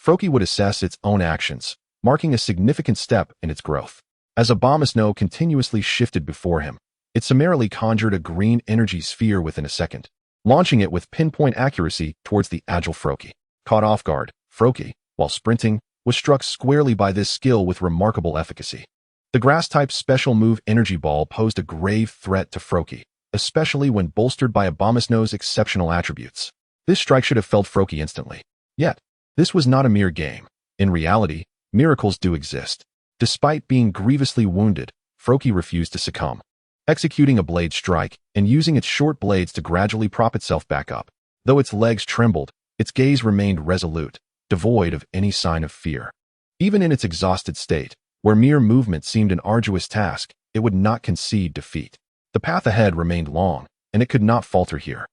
Froakie would assess its own actions, marking a significant step in its growth. As Abomasnow continuously shifted before him, it summarily conjured a green energy sphere within a second, launching it with pinpoint accuracy towards the agile Froakie. Caught off guard, Froakie, while sprinting, was struck squarely by this skill with remarkable efficacy. The grass-type special move Energy Ball posed a grave threat to Froakie, especially when bolstered by Abomasnow's exceptional attributes. This strike should have felled Froakie instantly. Yet, this was not a mere game. In reality, miracles do exist. Despite being grievously wounded, Froakie refused to succumb, executing a blade strike and using its short blades to gradually prop itself back up. Though its legs trembled, its gaze remained resolute, devoid of any sign of fear. Even in its exhausted state, where mere movement seemed an arduous task, it would not concede defeat. The path ahead remained long, and it could not falter here.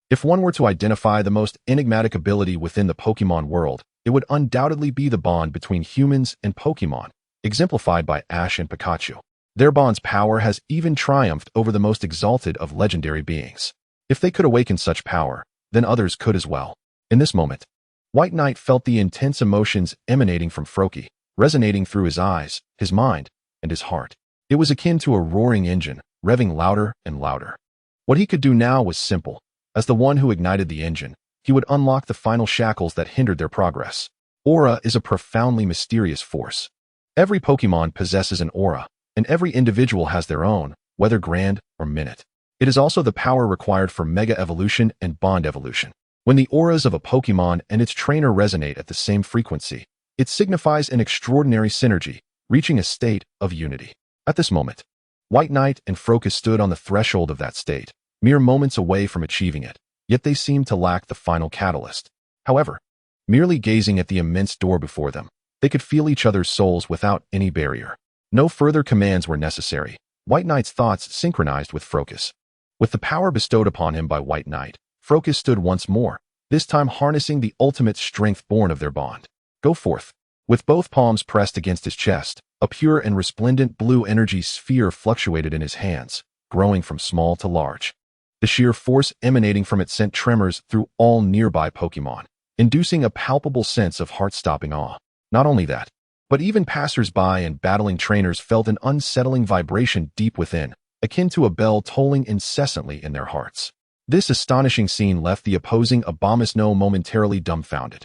If one were to identify the most enigmatic ability within the Pokémon world, it would undoubtedly be the bond between humans and Pokémon, exemplified by Ash and Pikachu. Their bond's power has even triumphed over the most exalted of legendary beings. If they could awaken such power, then others could as well. In this moment, White Knight felt the intense emotions emanating from Froakie, resonating through his eyes, his mind, and his heart. It was akin to a roaring engine, revving louder and louder. What he could do now was simple. As the one who ignited the engine, he would unlock the final shackles that hindered their progress. Aura is a profoundly mysterious force. Every Pokémon possesses an aura, and every individual has their own, whether grand or minute. It is also the power required for Mega Evolution and Bond Evolution. When the auras of a Pokémon and its trainer resonate at the same frequency, it signifies an extraordinary synergy, reaching a state of unity. At this moment, White Knight and Froakie stood on the threshold of that state, mere moments away from achieving it, yet they seemed to lack the final catalyst. However, merely gazing at the immense door before them, they could feel each other's souls without any barrier. No further commands were necessary. White Knight's thoughts synchronized with Froakie's. With the power bestowed upon him by White Knight, Froakie stood once more, this time harnessing the ultimate strength born of their bond. Go forth. With both palms pressed against his chest, a pure and resplendent blue energy sphere fluctuated in his hands, growing from small to large. The sheer force emanating from it sent tremors through all nearby Pokémon, inducing a palpable sense of heart-stopping awe. Not only that, but even passers-by and battling trainers felt an unsettling vibration deep within, akin to a bell tolling incessantly in their hearts. This astonishing scene left the opposing Abomasnow momentarily dumbfounded,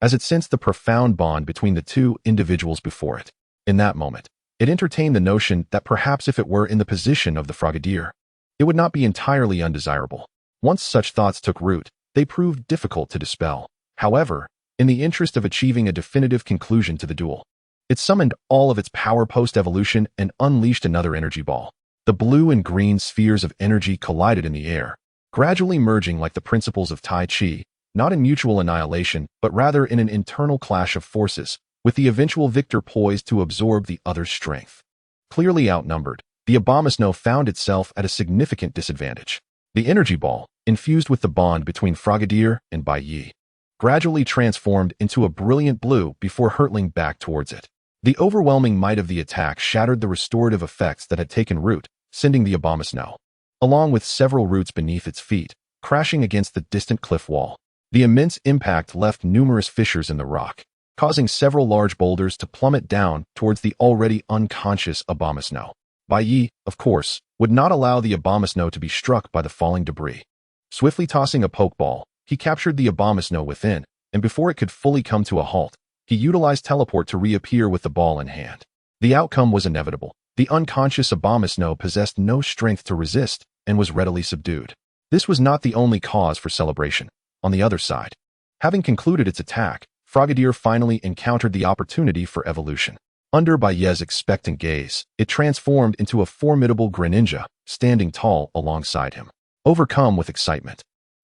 as it sensed the profound bond between the two individuals before it. In that moment, it entertained the notion that perhaps if it were in the position of the Frogadier, it would not be entirely undesirable. Once such thoughts took root, they proved difficult to dispel. However, in the interest of achieving a definitive conclusion to the duel, it summoned all of its power post-evolution and unleashed another energy ball. The blue and green spheres of energy collided in the air, gradually merging like the principles of Tai Chi, not in mutual annihilation, but rather in an internal clash of forces, with the eventual victor poised to absorb the other's strength. Clearly outnumbered, the Abomasnow found itself at a significant disadvantage. The energy ball, infused with the bond between Frogadier and Bai Ye, gradually transformed into a brilliant blue before hurtling back towards it. The overwhelming might of the attack shattered the restorative effects that had taken root, sending the Abomasnow, along with several roots beneath its feet, crashing against the distant cliff wall. The immense impact left numerous fissures in the rock, causing several large boulders to plummet down towards the already unconscious Abomasnow. Bai Ye, of course, would not allow the Abomasnow to be struck by the falling debris. Swiftly tossing a pokeball, he captured the Abomasnow within, and before it could fully come to a halt, he utilized teleport to reappear with the ball in hand. The outcome was inevitable. The unconscious Abomasnow possessed no strength to resist and was readily subdued. This was not the only cause for celebration. On the other side, having concluded its attack, Frogadier finally encountered the opportunity for evolution. Under Bai Ye's expectant gaze, it transformed into a formidable Greninja, standing tall alongside him. Overcome with excitement,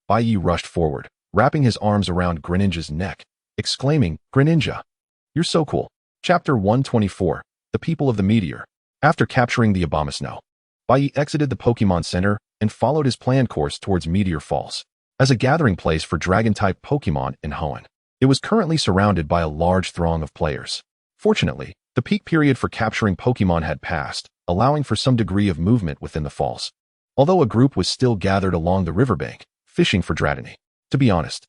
Bai Ye rushed forward, wrapping his arms around Greninja's neck, exclaiming, "Greninja, you're so cool." Chapter 124, The People of the Meteor. After capturing the Abomasnow, Bai Ye exited the Pokemon Center and followed his planned course towards Meteor Falls. As a gathering place for Dragon-type Pokemon in Hoenn, it was currently surrounded by a large throng of players. Fortunately, the peak period for capturing Pokemon had passed, allowing for some degree of movement within the falls. Although a group was still gathered along the riverbank, fishing for Dratini. To be honest,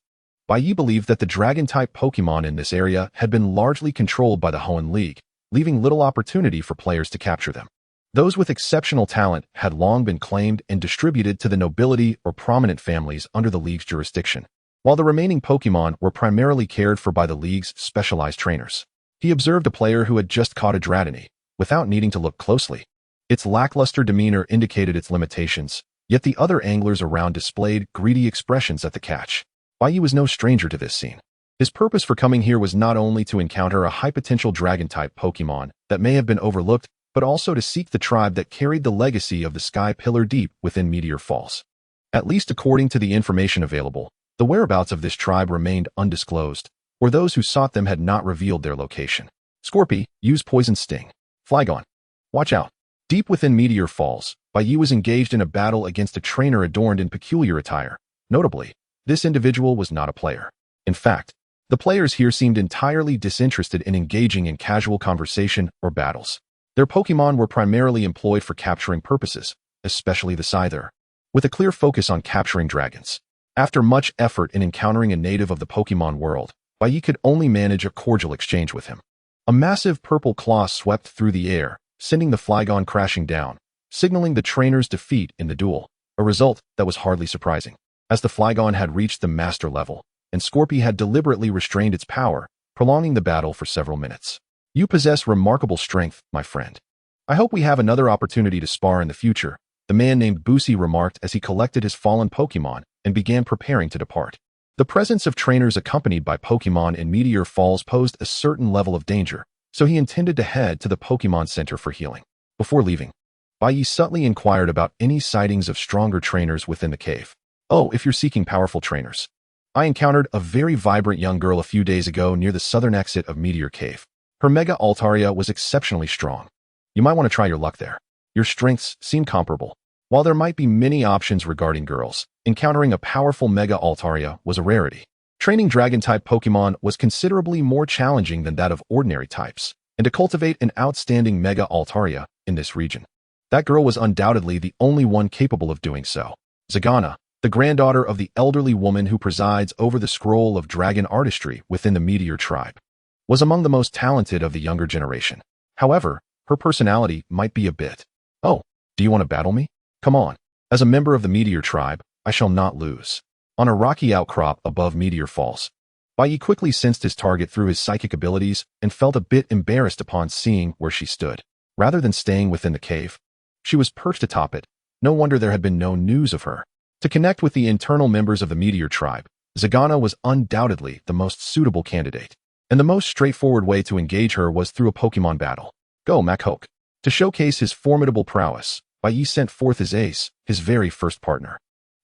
Bai Ye believed that the Dragon-type Pokemon in this area had been largely controlled by the Hoenn League, leaving little opportunity for players to capture them. Those with exceptional talent had long been claimed and distributed to the nobility or prominent families under the League's jurisdiction, while the remaining Pokemon were primarily cared for by the League's specialized trainers. He observed a player who had just caught a Dratini, without needing to look closely. Its lackluster demeanor indicated its limitations, yet the other anglers around displayed greedy expressions at the catch. Bai Ye was no stranger to this scene. His purpose for coming here was not only to encounter a high-potential Dragon-type Pokemon that may have been overlooked, but also to seek the tribe that carried the legacy of the Sky Pillar deep within Meteor Falls. At least according to the information available, the whereabouts of this tribe remained undisclosed, or those who sought them had not revealed their location. Scorpy, use Poison Sting. Flygon, watch out. Deep within Meteor Falls, Bai Ye was engaged in a battle against a trainer adorned in peculiar attire. Notably, this individual was not a player. In fact, the players here seemed entirely disinterested in engaging in casual conversation or battles. Their Pokemon were primarily employed for capturing purposes, especially the Scyther, with a clear focus on capturing dragons. After much effort in encountering a native of the Pokemon world, Bai Ye could only manage a cordial exchange with him. A massive purple claw swept through the air, sending the Flygon crashing down, signaling the trainer's defeat in the duel, a result that was hardly surprising, as the Flygon had reached the master level, and Scorpy had deliberately restrained its power, prolonging the battle for several minutes. You possess remarkable strength, my friend. I hope we have another opportunity to spar in the future, the man named Boosie remarked as he collected his fallen Pokemon and began preparing to depart. The presence of trainers accompanied by Pokemon in Meteor Falls posed a certain level of danger, so he intended to head to the Pokemon Center for healing. Before leaving, Bai Ye subtly inquired about any sightings of stronger trainers within the cave. Oh, if you're seeking powerful trainers. I encountered a very vibrant young girl a few days ago near the southern exit of Meteor Cave. Her Mega Altaria was exceptionally strong. You might want to try your luck there. Your strengths seem comparable. While there might be many options regarding girls, encountering a powerful Mega Altaria was a rarity. Training Dragon-type Pokemon was considerably more challenging than that of ordinary types, and to cultivate an outstanding Mega Altaria in this region, that girl was undoubtedly the only one capable of doing so. Zagana, the granddaughter of the elderly woman who presides over the scroll of dragon artistry within the Meteor tribe, was among the most talented of the younger generation. However, her personality might be a bit, "Oh, do you want to battle me? Come on. As a member of the Meteor tribe, I shall not lose." On a rocky outcrop above Meteor Falls, Bai Ye quickly sensed his target through his psychic abilities and felt a bit embarrassed upon seeing where she stood. Rather than staying within the cave, she was perched atop it. No wonder there had been no news of her. To connect with the internal members of the Meteor tribe, Zagana was undoubtedly the most suitable candidate, and the most straightforward way to engage her was through a Pokemon battle. Go, Machoke. To showcase his formidable prowess, Bai Ye sent forth his ace, his very first partner.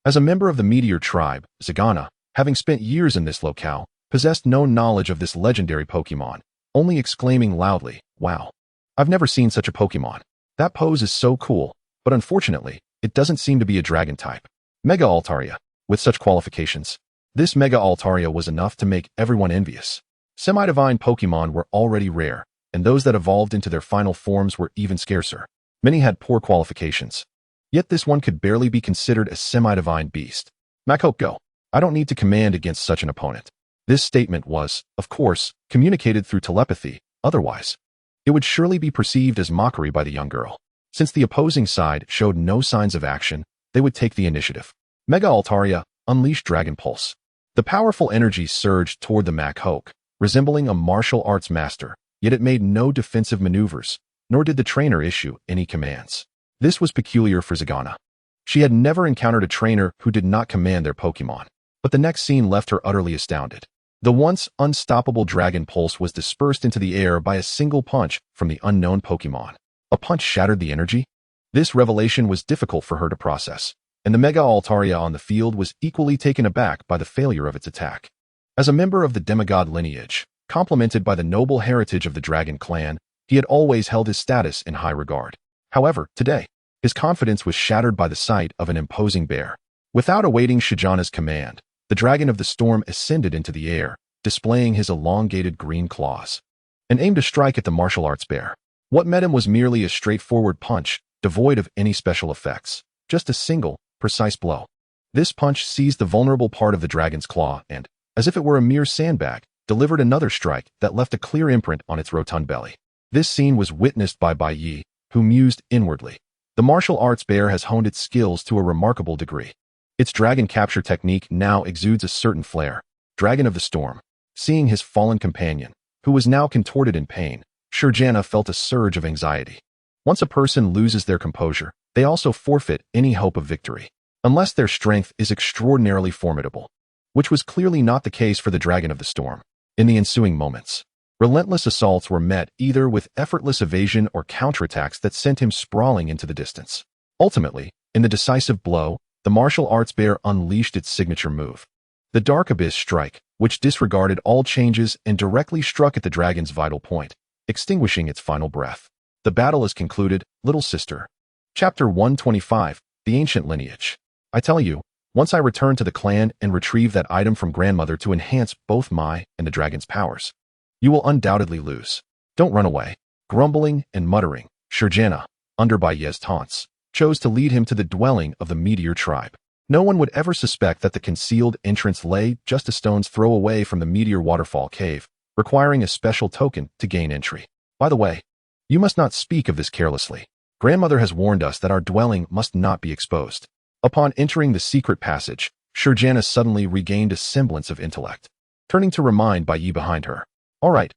As a member of the Meteor tribe, Zagana, having spent years in this locale, possessed no knowledge of this legendary Pokemon, only exclaiming loudly, "Wow. I've never seen such a Pokemon. That pose is so cool, but unfortunately, it doesn't seem to be a dragon type." Mega Altaria. With such qualifications, this Mega Altaria was enough to make everyone envious. Semi-divine Pokemon were already rare, and those that evolved into their final forms were even scarcer. Many had poor qualifications. Yet this one could barely be considered a semi-divine beast. Machoke, go. I don't need to command against such an opponent. This statement was, of course, communicated through telepathy, otherwise it would surely be perceived as mockery by the young girl. Since the opposing side showed no signs of action, they would take the initiative. Mega Altaria unleashed Dragon Pulse. The powerful energy surged toward the Machoke, resembling a martial arts master, yet it made no defensive maneuvers, nor did the trainer issue any commands. This was peculiar for Zagana. She had never encountered a trainer who did not command their Pokémon. But the next scene left her utterly astounded. The once unstoppable dragon pulse was dispersed into the air by a single punch from the unknown Pokémon. A punch shattered the energy? This revelation was difficult for her to process, and the Mega Altaria on the field was equally taken aback by the failure of its attack. As a member of the demigod lineage, complemented by the noble heritage of the dragon clan, he had always held his status in high regard. However, today, his confidence was shattered by the sight of an imposing bear. Without awaiting Shijana's command, the dragon of the storm ascended into the air, displaying his elongated green claws, and aimed to strike at the martial arts bear. What met him was merely a straightforward punch, devoid of any special effects, just a single, precise blow. This punch seized the vulnerable part of the dragon's claw and, as if it were a mere sandbag, delivered another strike that left a clear imprint on its rotund belly. This scene was witnessed by Bai Ye, who mused inwardly. The martial arts bear has honed its skills to a remarkable degree. Its dragon capture technique now exudes a certain flair. Dragon of the Storm. Seeing his fallen companion, who was now contorted in pain, Shijana felt a surge of anxiety. Once a person loses their composure, they also forfeit any hope of victory, unless their strength is extraordinarily formidable, which was clearly not the case for the Dragon of the Storm. In the ensuing moments, relentless assaults were met either with effortless evasion or counterattacks that sent him sprawling into the distance. Ultimately, in the decisive blow, the martial arts bear unleashed its signature move, the Dark Abyss Strike, which disregarded all changes and directly struck at the dragon's vital point, extinguishing its final breath. The battle is concluded, little sister. Chapter 125, The Ancient Lineage. I tell you, once I return to the clan and retrieve that item from grandmother to enhance both my and the dragon's powers, you will undoubtedly lose. Don't run away. Grumbling and muttering, Shijana, under Bai Ye's taunts, chose to lead him to the dwelling of the Meteor tribe. No one would ever suspect that the concealed entrance lay just a stone's throw away from the Meteor Waterfall Cave, requiring a special token to gain entry. By the way, you must not speak of this carelessly. Grandmother has warned us that our dwelling must not be exposed. Upon entering the secret passage, Shijana suddenly regained a semblance of intellect, turning to remind Bai Ye behind her. All right,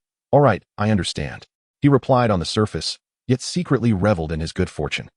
I understand. He replied on the surface, yet secretly reveled in his good fortune.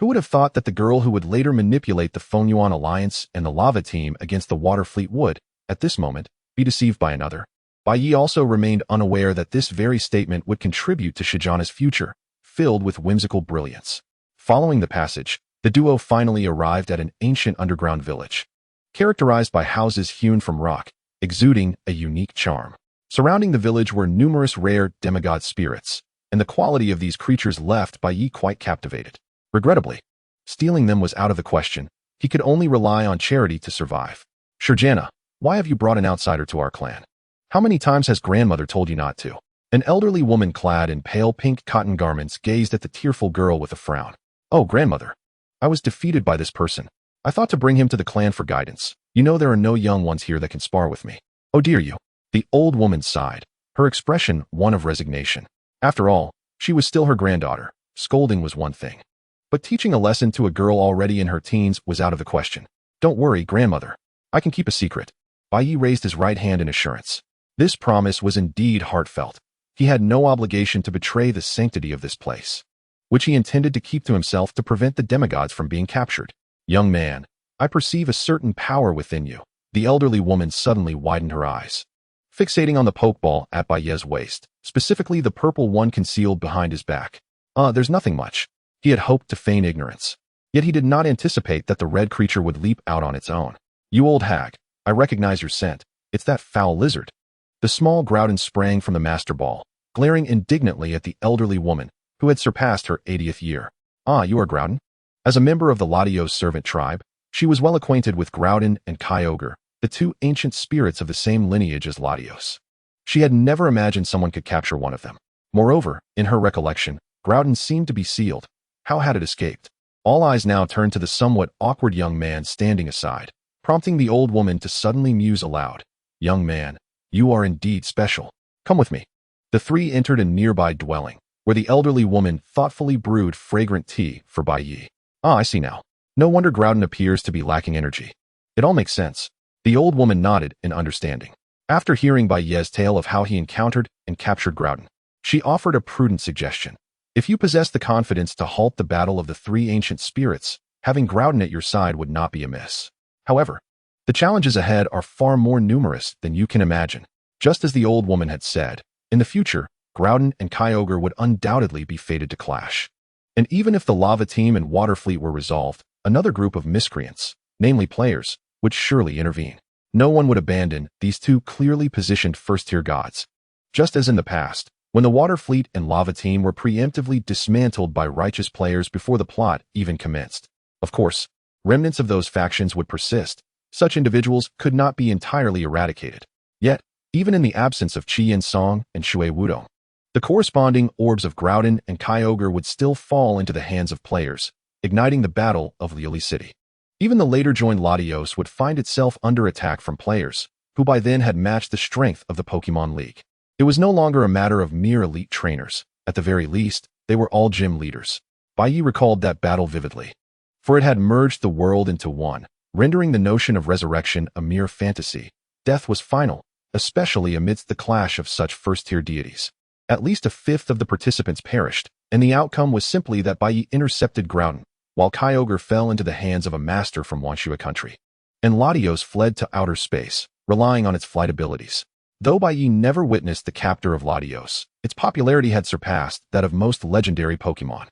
Who would have thought that the girl who would later manipulate the Fonyuan Alliance and the Lava Team against the Water Fleet would, at this moment, be deceived by another? Bai Ye also remained unaware that this very statement would contribute to Shijana's future, filled with whimsical brilliance. Following the passage, the duo finally arrived at an ancient underground village, characterized by houses hewn from rock, exuding a unique charm. Surrounding the village were numerous rare demigod spirits, and the quality of these creatures left Bai Ye quite captivated. Regrettably, stealing them was out of the question. He could only rely on charity to survive. Shijana, why have you brought an outsider to our clan? How many times has grandmother told you not to? An elderly woman clad in pale pink cotton garments gazed at the tearful girl with a frown. Oh, grandmother, I was defeated by this person. I thought to bring him to the clan for guidance. You know there are no young ones here that can spar with me. Oh dear you. The old woman sighed, her expression one of resignation. After all, she was still her granddaughter. Scolding was one thing, but teaching a lesson to a girl already in her teens was out of the question. Don't worry, grandmother. I can keep a secret. Bai Ye raised his right hand in assurance. This promise was indeed heartfelt. He had no obligation to betray the sanctity of this place, which he intended to keep to himself to prevent the demigods from being captured. Young man, I perceive a certain power within you. The elderly woman suddenly widened her eyes, fixating on the pokeball at Bai Ye's waist, specifically the purple one concealed behind his back. There's nothing much. He had hoped to feign ignorance, yet he did not anticipate that the red creature would leap out on its own. You old hag, I recognize your scent. It's that foul lizard. The small Groudon sprang from the master ball, glaring indignantly at the elderly woman, who had surpassed her 80th year. Ah, you are Groudon? As a member of the Latios servant tribe, she was well acquainted with Groudon and Kyogre, the two ancient spirits of the same lineage as Latios. She had never imagined someone could capture one of them. Moreover, in her recollection, Groudon seemed to be sealed. How had it escaped? All eyes now turned to the somewhat awkward young man standing aside, prompting the old woman to suddenly muse aloud. Young man, you are indeed special. Come with me. The three entered a nearby dwelling, where the elderly woman thoughtfully brewed fragrant tea for Bai Ye. Ah, I see now. No wonder Groudon appears to be lacking energy. It all makes sense. The old woman nodded in understanding. After hearing Bai Ye's tale of how he encountered and captured Groudon, she offered a prudent suggestion. If you possess the confidence to halt the battle of the three ancient spirits, having Groudon at your side would not be amiss. However, the challenges ahead are far more numerous than you can imagine. Just as the old woman had said, in the future, Groudon and Kyogre would undoubtedly be fated to clash. And even if the Lava Team and Water Fleet were resolved, another group of miscreants, namely players, would surely intervene. No one would abandon these two clearly positioned first-tier gods. Just as in the past, when the Water Fleet and Lava Team were preemptively dismantled by righteous players before the plot even commenced. Of course, remnants of those factions would persist. Such individuals could not be entirely eradicated. Yet, even in the absence of Qian Song and Shui Wudong, the corresponding orbs of Groudon and Kyogre would still fall into the hands of players, igniting the battle of Liuli City. Even the later joined Latios would find itself under attack from players, who by then had matched the strength of the Pokémon League. It was no longer a matter of mere elite trainers. At the very least, they were all gym leaders. Bai Ye recalled that battle vividly, for it had merged the world into one, rendering the notion of resurrection a mere fantasy. Death was final, especially amidst the clash of such first-tier deities. At least a fifth of the participants perished, and the outcome was simply that Bai Ye intercepted Groudon, while Kyogre fell into the hands of a master from Wanshua country. And Latios fled to outer space, relying on its flight abilities. Though Bai Ye never witnessed the capture of Latios, its popularity had surpassed that of most legendary Pokémon.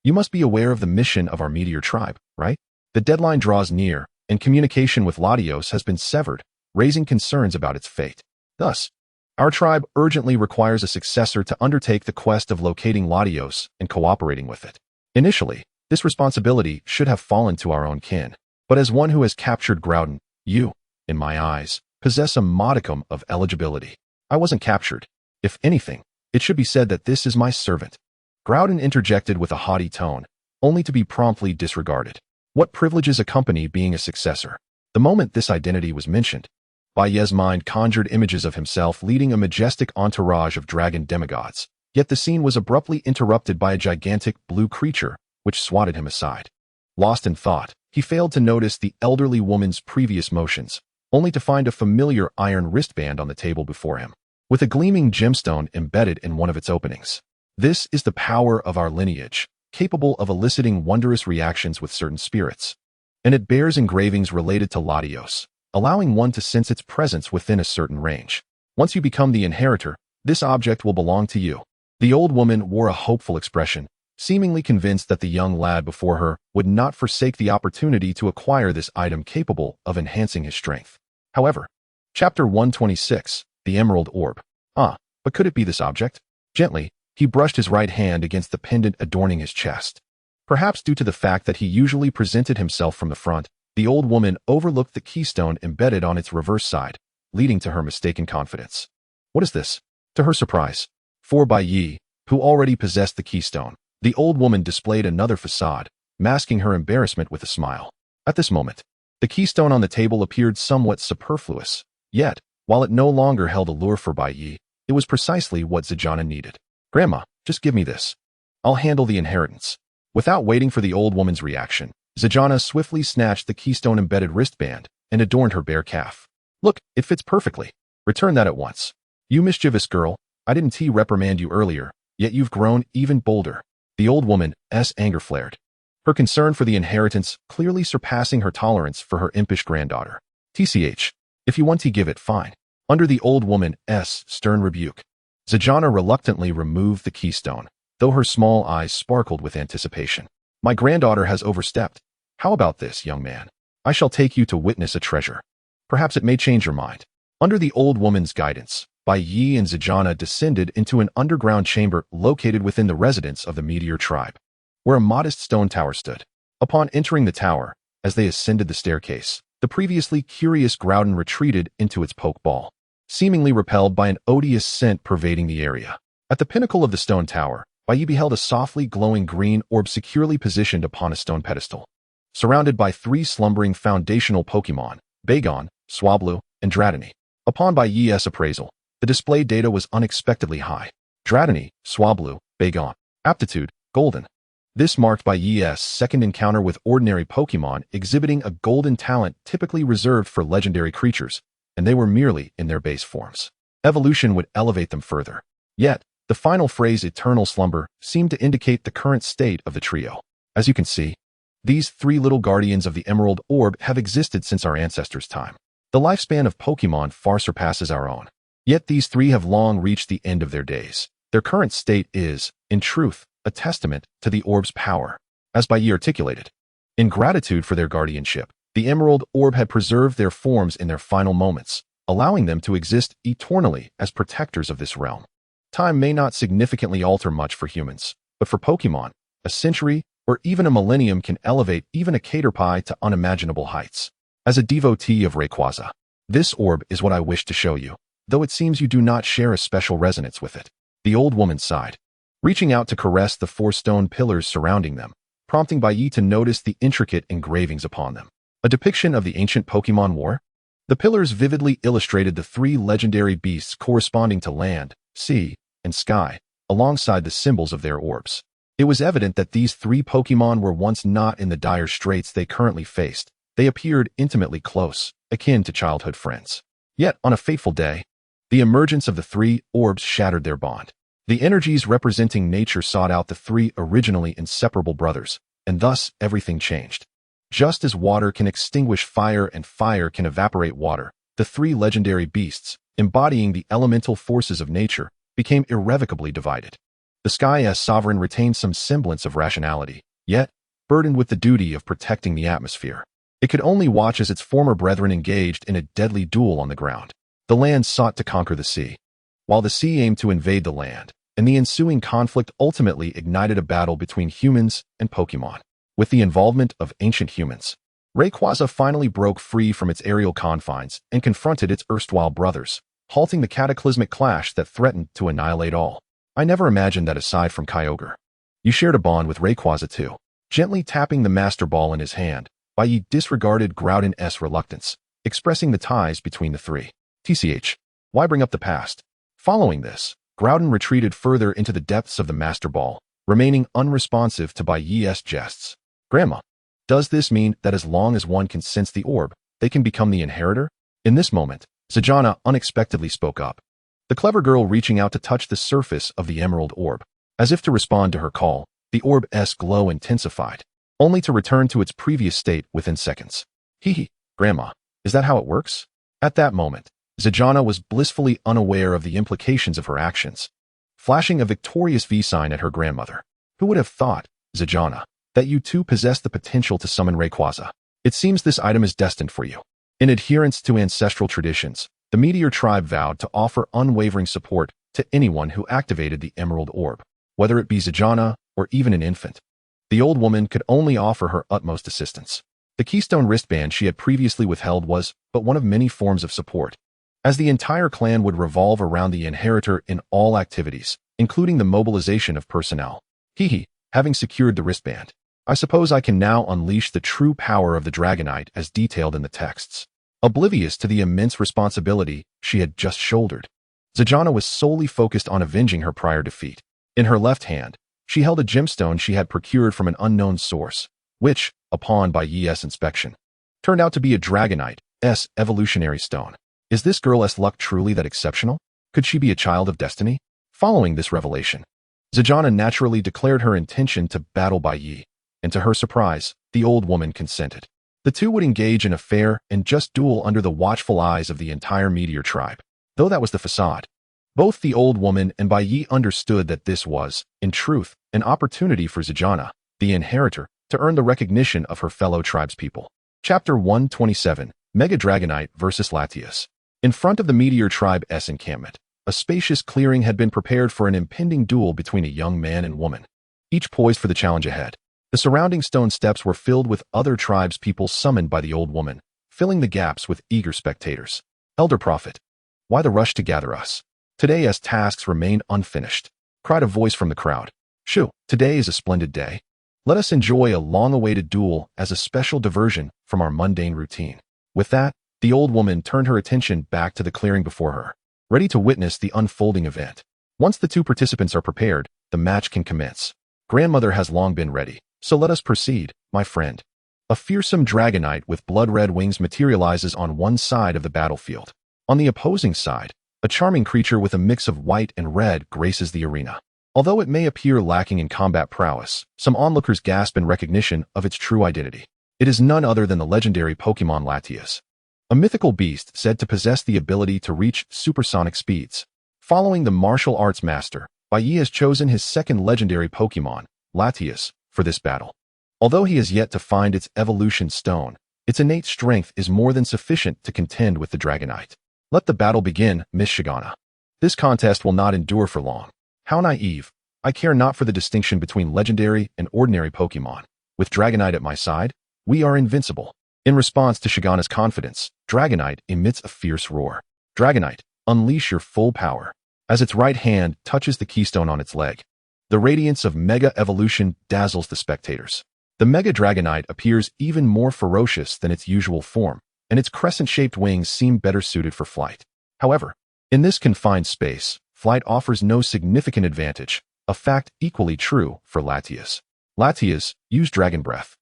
You must be aware of the mission of our meteor tribe, right? The deadline draws near, and communication with Latios has been severed, raising concerns about its fate. Thus, our tribe urgently requires a successor to undertake the quest of locating Latios and cooperating with it. Initially, this responsibility should have fallen to our own kin, but as one who has captured Groudon, you, in my eyes, possess a modicum of eligibility. I wasn't captured. If anything, it should be said that this is my servant. Groudon interjected with a haughty tone, only to be promptly disregarded. What privileges accompany being a successor? The moment this identity was mentioned, Bai Ye's mind conjured images of himself leading a majestic entourage of dragon demigods, yet the scene was abruptly interrupted by a gigantic blue creature, which swatted him aside. Lost in thought, he failed to notice the elderly woman's previous motions, only to find a familiar iron wristband on the table before him, with a gleaming gemstone embedded in one of its openings. This is the power of our lineage, capable of eliciting wondrous reactions with certain spirits. And it bears engravings related to Latios, allowing one to sense its presence within a certain range. Once you become the inheritor, this object will belong to you. The old woman wore a hopeful expression, seemingly convinced that the young lad before her would not forsake the opportunity to acquire this item capable of enhancing his strength. However, Chapter 126, the Emerald Orb. But could it be this object? Gently, he brushed his right hand against the pendant adorning his chest. Perhaps due to the fact that he usually presented himself from the front, the old woman overlooked the keystone embedded on its reverse side, leading to her mistaken confidence. What is this? To her surprise, for Bai Ye, who already possessed the keystone, the old woman displayed another facade, masking her embarrassment with a smile. At this moment, the keystone on the table appeared somewhat superfluous, yet, while it no longer held allure for Bai Ye, it was precisely what Zijana needed. Grandma, just give me this. I'll handle the inheritance. Without waiting for the old woman's reaction, Zijana swiftly snatched the keystone-embedded wristband and adorned her bare calf. Look, it fits perfectly. Return that at once. You mischievous girl, I didn't reprimand you earlier, yet you've grown even bolder. The old woman's anger flared, her concern for the inheritance clearly surpassing her tolerance for her impish granddaughter. TCH, if you want to give it, fine. Under the old woman's stern rebuke, Zijana reluctantly removed the keystone, though her small eyes sparkled with anticipation. My granddaughter has overstepped. How about this, young man? I shall take you to witness a treasure. Perhaps it may change your mind. Under the old woman's guidance, Bai Ye and Zijana descended into an underground chamber located within the residence of the meteor tribe, where a modest stone tower stood. Upon entering the tower, as they ascended the staircase, the previously curious Groudon retreated into its poke ball, seemingly repelled by an odious scent pervading the area. At the pinnacle of the stone tower, Bai Ye beheld a softly glowing green orb securely positioned upon a stone pedestal, surrounded by three slumbering foundational Pokémon, Bagon, Swablu, and Dratini. Upon Bai Ye's appraisal, the display data was unexpectedly high. Dratini, Swablu, Bagon. Aptitude, Golden. This marked Bai Ye's second encounter with ordinary Pokémon exhibiting a golden talent typically reserved for legendary creatures, and they were merely in their base forms. Evolution would elevate them further. Yet, The final phrase, eternal slumber, seemed to indicate the current state of the trio. As you can see, these three little guardians of the Emerald Orb have existed since our ancestors' time. The lifespan of Pokémon far surpasses our own. Yet these three have long reached the end of their days. Their current state is, in truth, a testament to the orb's power. As Bai Ye articulated, in gratitude for their guardianship, the Emerald Orb had preserved their forms in their final moments, allowing them to exist eternally as protectors of this realm. Time may not significantly alter much for humans, but for Pokémon, a century or even a millennium can elevate even a Caterpie to unimaginable heights. As a devotee of Rayquaza, this orb is what I wish to show you, though it seems you do not share a special resonance with it. The old woman sighed, reaching out to caress the 4 stone pillars surrounding them, prompting Bai Ye to notice the intricate engravings upon them. A depiction of the ancient Pokémon War? The pillars vividly illustrated the 3 legendary beasts corresponding to land, sea, and sky, alongside the symbols of their orbs. It was evident that these 3 Pokémon were once not in the dire straits they currently faced. They appeared intimately close, akin to childhood friends. Yet, on a fateful day, the emergence of the 3 orbs shattered their bond. The energies representing nature sought out the 3 originally inseparable brothers, and thus everything changed. Just as water can extinguish fire and fire can evaporate water, the 3 legendary beasts, embodying the elemental forces of nature, became irrevocably divided. The sky as sovereign retained some semblance of rationality, yet, burdened with the duty of protecting the atmosphere. It could only watch as its former brethren engaged in a deadly duel on the ground. The land sought to conquer the sea, while the sea aimed to invade the land, and the ensuing conflict ultimately ignited a battle between humans and Pokémon. With the involvement of ancient humans, Rayquaza finally broke free from its aerial confines and confronted its erstwhile brothers, halting the cataclysmic clash that threatened to annihilate all. I never imagined that aside from Kyogre, you shared a bond with Rayquaza too. Gently tapping the Master Ball in his hand, Bai Ye disregarded Groudon's reluctance, expressing the ties between the 3. TCH, why bring up the past? Following this, Groudon retreated further into the depths of the Master Ball, remaining unresponsive to Bai Ye's jests. Grandma, does this mean that as long as one can sense the orb, they can become the inheritor? In this moment, Zijana unexpectedly spoke up, the clever girl reaching out to touch the surface of the Emerald Orb. As if to respond to her call, the orb's glow intensified, only to return to its previous state within seconds. Hehe, Grandma, is that how it works? At that moment, Zijana was blissfully unaware of the implications of her actions, flashing a victorious V sign at her grandmother. Who would have thought, Zijana, that you too possess the potential to summon Rayquaza? It seems this item is destined for you. In adherence to ancestral traditions, the Meteor tribe vowed to offer unwavering support to anyone who activated the Emerald Orb, whether it be Zijana or even an infant. The old woman could only offer her utmost assistance. The keystone wristband she had previously withheld was but one of many forms of support, as the entire clan would revolve around the inheritor in all activities, including the mobilization of personnel. Hehe, having secured the wristband, I suppose I can now unleash the true power of the Dragonite as detailed in the texts. Oblivious to the immense responsibility she had just shouldered, Zijana was solely focused on avenging her prior defeat. In her left hand, she held a gemstone she had procured from an unknown source, which, upon Bai Ye's inspection, turned out to be a Dragonite's evolutionary stone. Is this girl's luck truly that exceptional? Could she be a child of destiny? Following this revelation, Zijana naturally declared her intention to battle Bai Ye, and to her surprise, the old woman consented. The two would engage in a fair and just duel under the watchful eyes of the entire Meteor tribe. Though that was the facade, both the old woman and Bai Ye understood that this was, in truth, an opportunity for Zijana, the inheritor, to earn the recognition of her fellow tribespeople. Chapter 127, Mega Dragonite vs. Latias. In front of the Meteor tribe's encampment, a spacious clearing had been prepared for an impending duel between a young man and woman, each poised for the challenge ahead. The surrounding stone steps were filled with other tribespeople summoned by the old woman, filling the gaps with eager spectators. Elder Prophet, why the rush to gather us? Today's tasks remain unfinished, cried a voice from the crowd. Shoo, today is a splendid day. Let us enjoy a long-awaited duel as a special diversion from our mundane routine. With that, the old woman turned her attention back to the clearing before her, ready to witness the unfolding event. Once the two participants are prepared, the match can commence. Grandmother has long been ready, so let us proceed, my friend. A fearsome Dragonite with blood-red wings materializes on one side of the battlefield. On the opposing side, A charming creature with a mix of white and red graces the arena. Although it may appear lacking in combat prowess, some onlookers gasp in recognition of its true identity. It is none other than the legendary Pokémon Latias, a mythical beast said to possess the ability to reach supersonic speeds. Following the martial arts master, Bai Ye has chosen his second legendary Pokémon, Latias, for this battle. Although he has yet to find its evolution stone, its innate strength is more than sufficient to contend with the Dragonite. Let the battle begin, Miss Shigana. This contest will not endure for long. How naive. I care not for the distinction between legendary and ordinary Pokémon. With Dragonite at my side, we are invincible. In response to Shigana's confidence, Dragonite emits a fierce roar. Dragonite, unleash your full power. As its right hand touches the keystone on its leg, the radiance of Mega Evolution dazzles the spectators. The Mega Dragonite appears even more ferocious than its usual form, and its crescent-shaped wings seem better suited for flight. However, in this confined space, flight offers no significant advantage, a fact equally true for Latias. Latias, use Dragon Breath.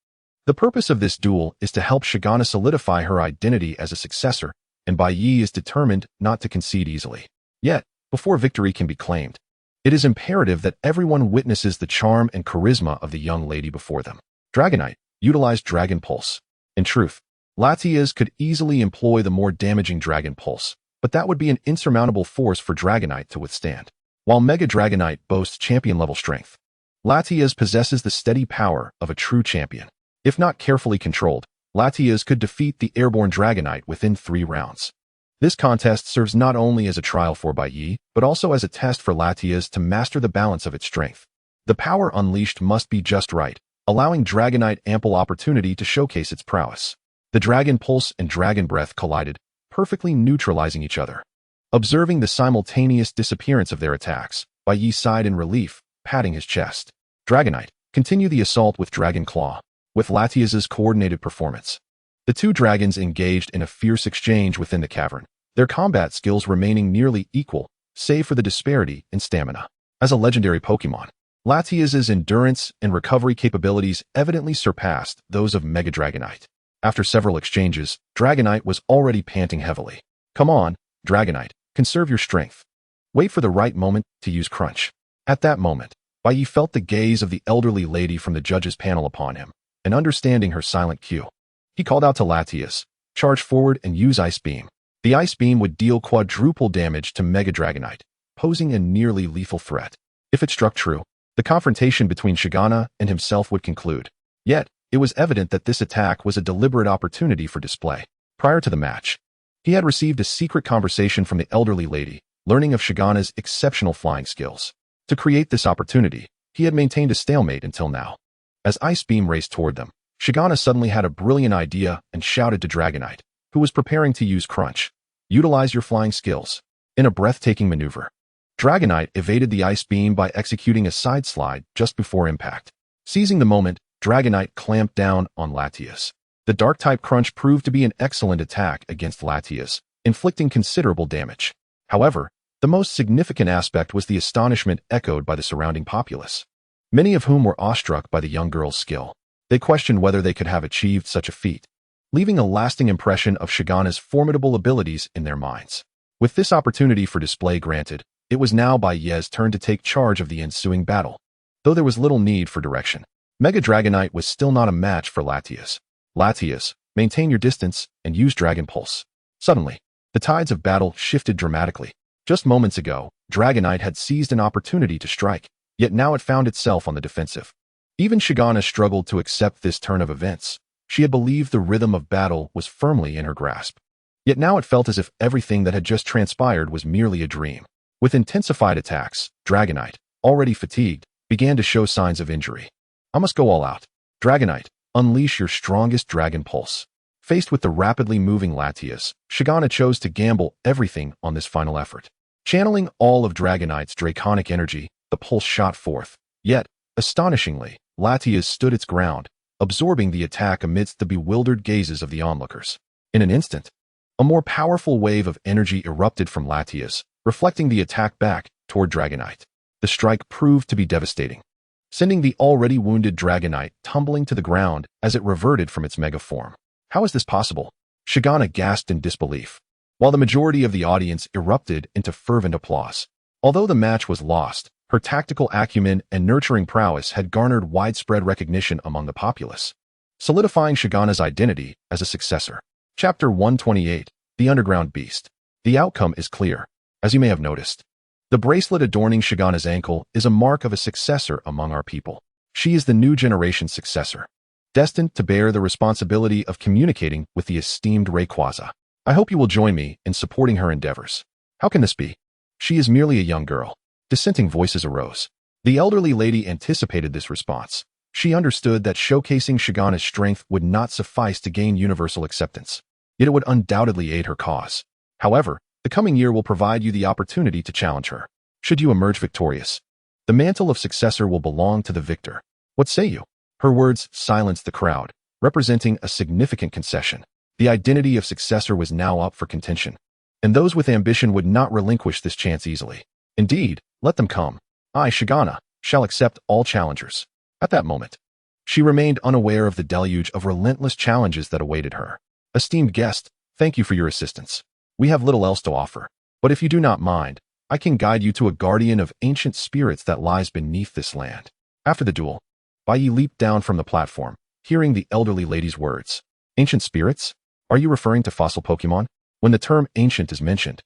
The purpose of this duel is to help Shigana solidify her identity as a successor, and Bai Ye is determined not to concede easily. Yet, before victory can be claimed, it is imperative that everyone witnesses the charm and charisma of the young lady before them. Dragonite, utilize Dragon Pulse. In truth, Latias could easily employ the more damaging Dragon Pulse, but that would be an insurmountable force for Dragonite to withstand. While Mega Dragonite boasts champion-level strength, Latias possesses the steady power of a true champion. If not carefully controlled, Latias could defeat the airborne Dragonite within 3 rounds. This contest serves not only as a trial for Bai Ye, but also as a test for Latias to master the balance of its strength. The power unleashed must be just right, allowing Dragonite ample opportunity to showcase its prowess. The Dragon Pulse and Dragon Breath collided, perfectly neutralizing each other. Observing the simultaneous disappearance of their attacks, Bai Ye sighed in relief, patting his chest. Dragonite, continue the assault with Dragon Claw. With Latias's coordinated performance, the two dragons engaged in a fierce exchange within the cavern, their combat skills remaining nearly equal, save for the disparity in stamina. As a legendary Pokémon, Latias's endurance and recovery capabilities evidently surpassed those of Mega Dragonite. After several exchanges, Dragonite was already panting heavily. Come on, Dragonite, conserve your strength. Wait for the right moment to use Crunch. At that moment, Bai Ye felt the gaze of the elderly lady from the judges' panel upon him, and understanding her silent cue. He called out to Latias, charge forward and use Ice Beam. The Ice Beam would deal quadruple damage to Mega Dragonite, posing a nearly lethal threat. If it struck true, the confrontation between Shigana and himself would conclude. Yet, it was evident that this attack was a deliberate opportunity for display. Prior to the match, he had received a secret conversation from the elderly lady, learning of Shigana's exceptional flying skills. To create this opportunity, he had maintained a stalemate until now. As Ice Beam raced toward them, Shigana suddenly had a brilliant idea and shouted to Dragonite, who was preparing to use Crunch. Utilize your flying skills. In a breathtaking maneuver, Dragonite evaded the Ice Beam by executing a side slide just before impact. Seizing the moment, Dragonite clamped down on Latias. The Dark-type Crunch proved to be an excellent attack against Latias, inflicting considerable damage. However, the most significant aspect was the astonishment echoed by the surrounding populace, many of whom were awestruck by the young girl's skill. They questioned whether they could have achieved such a feat, leaving a lasting impression of Shigana's formidable abilities in their minds. With this opportunity for display granted, it was now Bai Ye's turn to take charge of the ensuing battle. Though there was little need for direction, Mega Dragonite was still not a match for Latias. Latias, maintain your distance and use Dragon Pulse. Suddenly, the tides of battle shifted dramatically. Just moments ago, Dragonite had seized an opportunity to strike, yet now it found itself on the defensive. Even Shigana struggled to accept this turn of events. She had believed the rhythm of battle was firmly in her grasp. Yet now it felt as if everything that had just transpired was merely a dream. With intensified attacks, Dragonite, already fatigued, began to show signs of injury. I must go all out. Dragonite, unleash your strongest Dragon Pulse. Faced with the rapidly moving Latias, Shigana chose to gamble everything on this final effort. Channeling all of Dragonite's draconic energy, the pulse shot forth. Yet, astonishingly, Latias stood its ground, absorbing the attack amidst the bewildered gazes of the onlookers. In an instant, a more powerful wave of energy erupted from Latias, reflecting the attack back toward Dragonite. The strike proved to be devastating, sending the already wounded Dragonite tumbling to the ground as it reverted from its mega form. How is this possible? Shigana gasped in disbelief. while the majority of the audience erupted into fervent applause. Although the match was lost, her tactical acumen and nurturing prowess had garnered widespread recognition among the populace, solidifying Shigana's identity as a successor. Chapter 128, The Underground Beast. The outcome is clear, as you may have noticed. The bracelet adorning Shigana's ankle is a mark of a successor among our people. She is the new generation's successor, destined to bear the responsibility of communicating with the esteemed Rayquaza. I hope you will join me in supporting her endeavors. How can this be? She is merely a young girl. Dissenting voices arose. The elderly lady anticipated this response. She understood that showcasing Shigana's strength would not suffice to gain universal acceptance, yet it would undoubtedly aid her cause. However, the coming year will provide you the opportunity to challenge her. Should you emerge victorious, the mantle of successor will belong to the victor. What say you? Her words silenced the crowd, representing a significant concession. The identity of successor was now up for contention, and those with ambition would not relinquish this chance easily. Indeed, let them come. I, Shigana, shall accept all challengers. At that moment, she remained unaware of the deluge of relentless challenges that awaited her. Esteemed guest, thank you for your assistance. We have little else to offer, but if you do not mind, I can guide you to a guardian of ancient spirits that lies beneath this land. After the duel, Bai Ye leaped down from the platform, hearing the elderly lady's words. Ancient spirits? Are you referring to fossil Pokémon? When the term ancient is mentioned,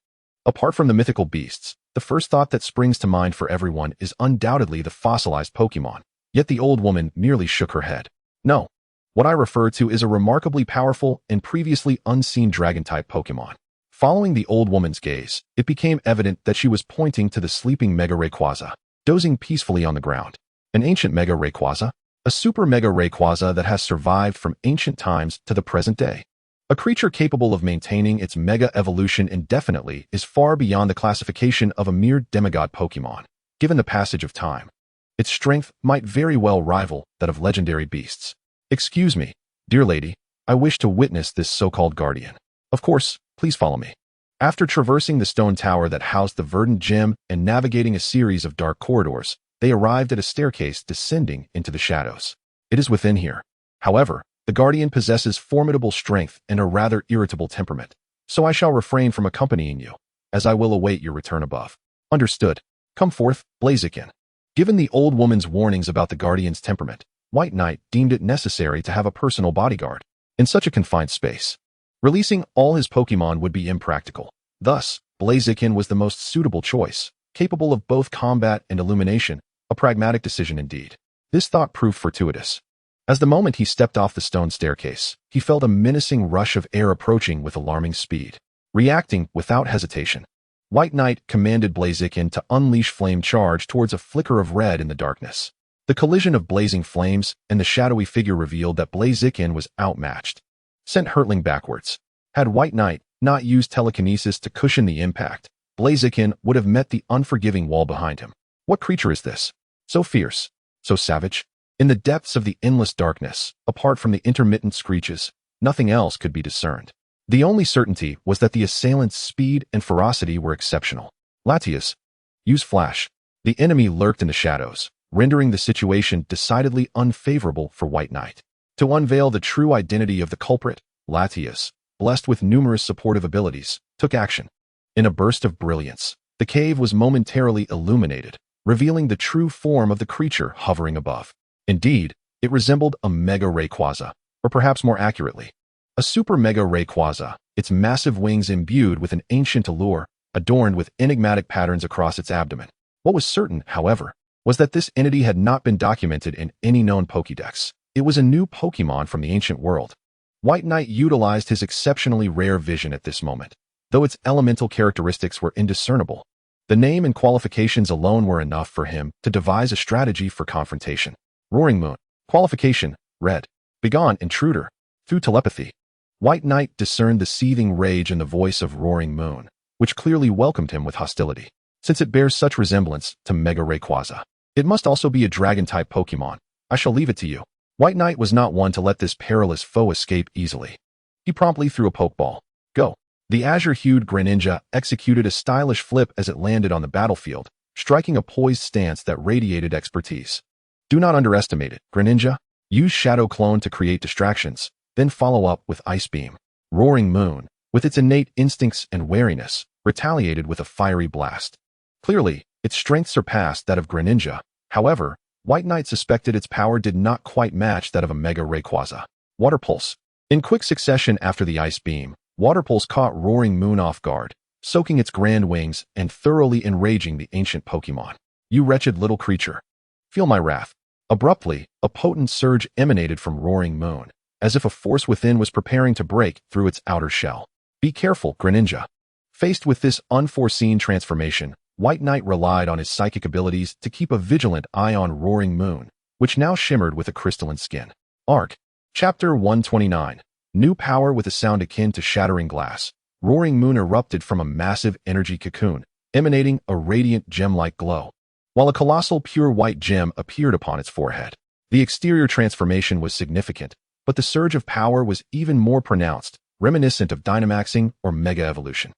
apart from the mythical beasts, the first thought that springs to mind for everyone is undoubtedly the fossilized Pokémon. Yet the old woman merely shook her head. No, what I refer to is a remarkably powerful and previously unseen dragon-type Pokémon. Following the old woman's gaze, it became evident that she was pointing to the sleeping Mega Rayquaza, dozing peacefully on the ground. An ancient Mega Rayquaza? A super Mega Rayquaza that has survived from ancient times to the present day. A creature capable of maintaining its Mega evolution indefinitely is far beyond the classification of a mere demigod Pokémon. Given the passage of time, its strength might very well rival that of legendary beasts. Excuse me, dear lady, I wish to witness this so-called guardian. Of course, please follow me. After traversing the stone tower that housed the verdant gem and navigating a series of dark corridors, they arrived at a staircase descending into the shadows. It is within here. However, the guardian possesses formidable strength and a rather irritable temperament, so I shall refrain from accompanying you, as I will await your return above. Understood. Come forth, Blaziken. Given the old woman's warnings about the guardian's temperament, White Knight deemed it necessary to have a personal bodyguard. In such a confined space, releasing all his Pokémon would be impractical. Thus, Blaziken was the most suitable choice, capable of both combat and illumination, a pragmatic decision indeed. This thought proved fortuitous. As the moment he stepped off the stone staircase, he felt a menacing rush of air approaching with alarming speed. Reacting without hesitation, White Knight commanded Blaziken to unleash Flame Charge towards a flicker of red in the darkness. The collision of blazing flames and the shadowy figure revealed that Blaziken was outmatched, sent hurtling backwards. Had White Knight not used telekinesis to cushion the impact, Blaziken would have met the unforgiving wall behind him. What creature is this? So fierce, so savage? In the depths of the endless darkness, apart from the intermittent screeches, nothing else could be discerned. The only certainty was that the assailant's speed and ferocity were exceptional. Latias, use Flash. The enemy lurked in the shadows, rendering the situation decidedly unfavorable for White Knight. To unveil the true identity of the culprit, Latias, blessed with numerous supportive abilities, took action. In a burst of brilliance, the cave was momentarily illuminated, revealing the true form of the creature hovering above. Indeed, it resembled a Mega Rayquaza, or perhaps more accurately, a Super Mega Rayquaza, its massive wings imbued with an ancient allure, adorned with enigmatic patterns across its abdomen. What was certain, however, was that this entity had not been documented in any known Pokédex. It was a new Pokémon from the ancient world. White Knight utilized his exceptionally rare vision at this moment, though its elemental characteristics were indiscernible. The name and qualifications alone were enough for him to devise a strategy for confrontation. Roaring Moon. Qualification, red. Begone, intruder. Through telepathy, White Knight discerned the seething rage in the voice of Roaring Moon, which clearly welcomed him with hostility. Since it bears such resemblance to Mega Rayquaza, it must also be a dragon-type Pokémon. I shall leave it to you. White Knight was not one to let this perilous foe escape easily. He promptly threw a Pokeball. Go. The azure-hued Greninja executed a stylish flip as it landed on the battlefield, striking a poised stance that radiated expertise. Do not underestimate it, Greninja. Use Shadow Clone to create distractions, then follow up with Ice Beam. Roaring Moon, with its innate instincts and wariness, retaliated with a fiery blast. Clearly, its strength surpassed that of Greninja. However, White Knight suspected its power did not quite match that of a Mega Rayquaza. Water Pulse. In quick succession after the Ice Beam, Water Pulse caught Roaring Moon off guard, soaking its grand wings and thoroughly enraging the ancient Pokémon. You wretched little creature. Feel my wrath. Abruptly, a potent surge emanated from Roaring Moon, as if a force within was preparing to break through its outer shell. Be careful, Greninja. Faced with this unforeseen transformation, White Knight relied on his psychic abilities to keep a vigilant eye on Roaring Moon, which now shimmered with a crystalline skin. Arc. Chapter 129. New power with a sound akin to shattering glass. Roaring Moon erupted from a massive energy cocoon, emanating a radiant gem-like glow, while a colossal pure white gem appeared upon its forehead. The exterior transformation was significant, but the surge of power was even more pronounced, reminiscent of Dynamaxing or Mega Evolution.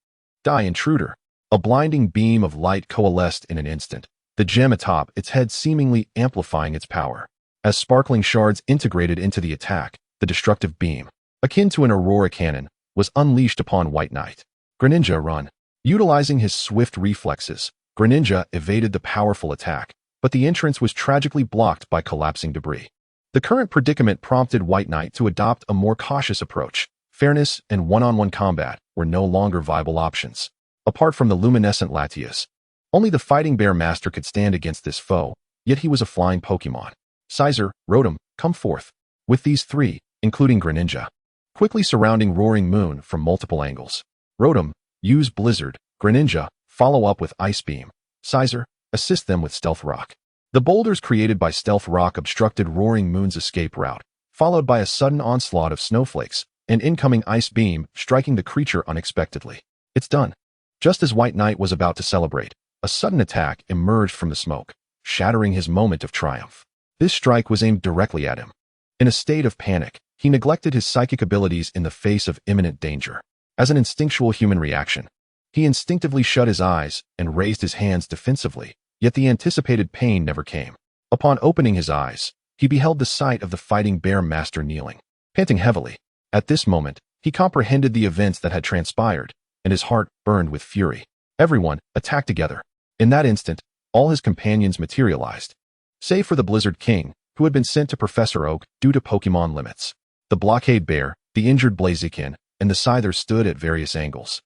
Die, intruder. A blinding beam of light coalesced in an instant, the gem atop its head seemingly amplifying its power. As sparkling shards integrated into the attack, the destructive beam, akin to an aurora cannon, was unleashed upon White Knight. Greninja, run. Utilizing his swift reflexes, Greninja evaded the powerful attack, but the entrance was tragically blocked by collapsing debris. The current predicament prompted White Knight to adopt a more cautious approach. Fairness and one-on-one combat were no longer viable options. Apart from the luminescent Latias, only the Fighting Bear Master could stand against this foe, yet he was a flying Pokémon. Sizer, Rotom, come forth. With these three, including Greninja, quickly surrounding Roaring Moon from multiple angles. Rotom, use Blizzard. Greninja, follow up with Ice Beam. Sizer, assist them with Stealth Rock. The boulders created by Stealth Rock obstructed Roaring Moon's escape route, followed by a sudden onslaught of snowflakes, and incoming Ice Beam striking the creature unexpectedly. It's done. Just as White Knight was about to celebrate, a sudden attack emerged from the smoke, shattering his moment of triumph. This strike was aimed directly at him. In a state of panic, he neglected his psychic abilities in the face of imminent danger. As an instinctual human reaction, he instinctively shut his eyes and raised his hands defensively, yet the anticipated pain never came. Upon opening his eyes, he beheld the sight of the Fighting Bear Master kneeling, panting heavily. At this moment, he comprehended the events that had transpired, and his heart burned with fury. Everyone, attack together. In that instant, all his companions materialized, save for the Blizzard King, who had been sent to Professor Oak due to Pokémon limits. The Blockade Bear, the injured Blaziken, and the Scyther stood at various angles,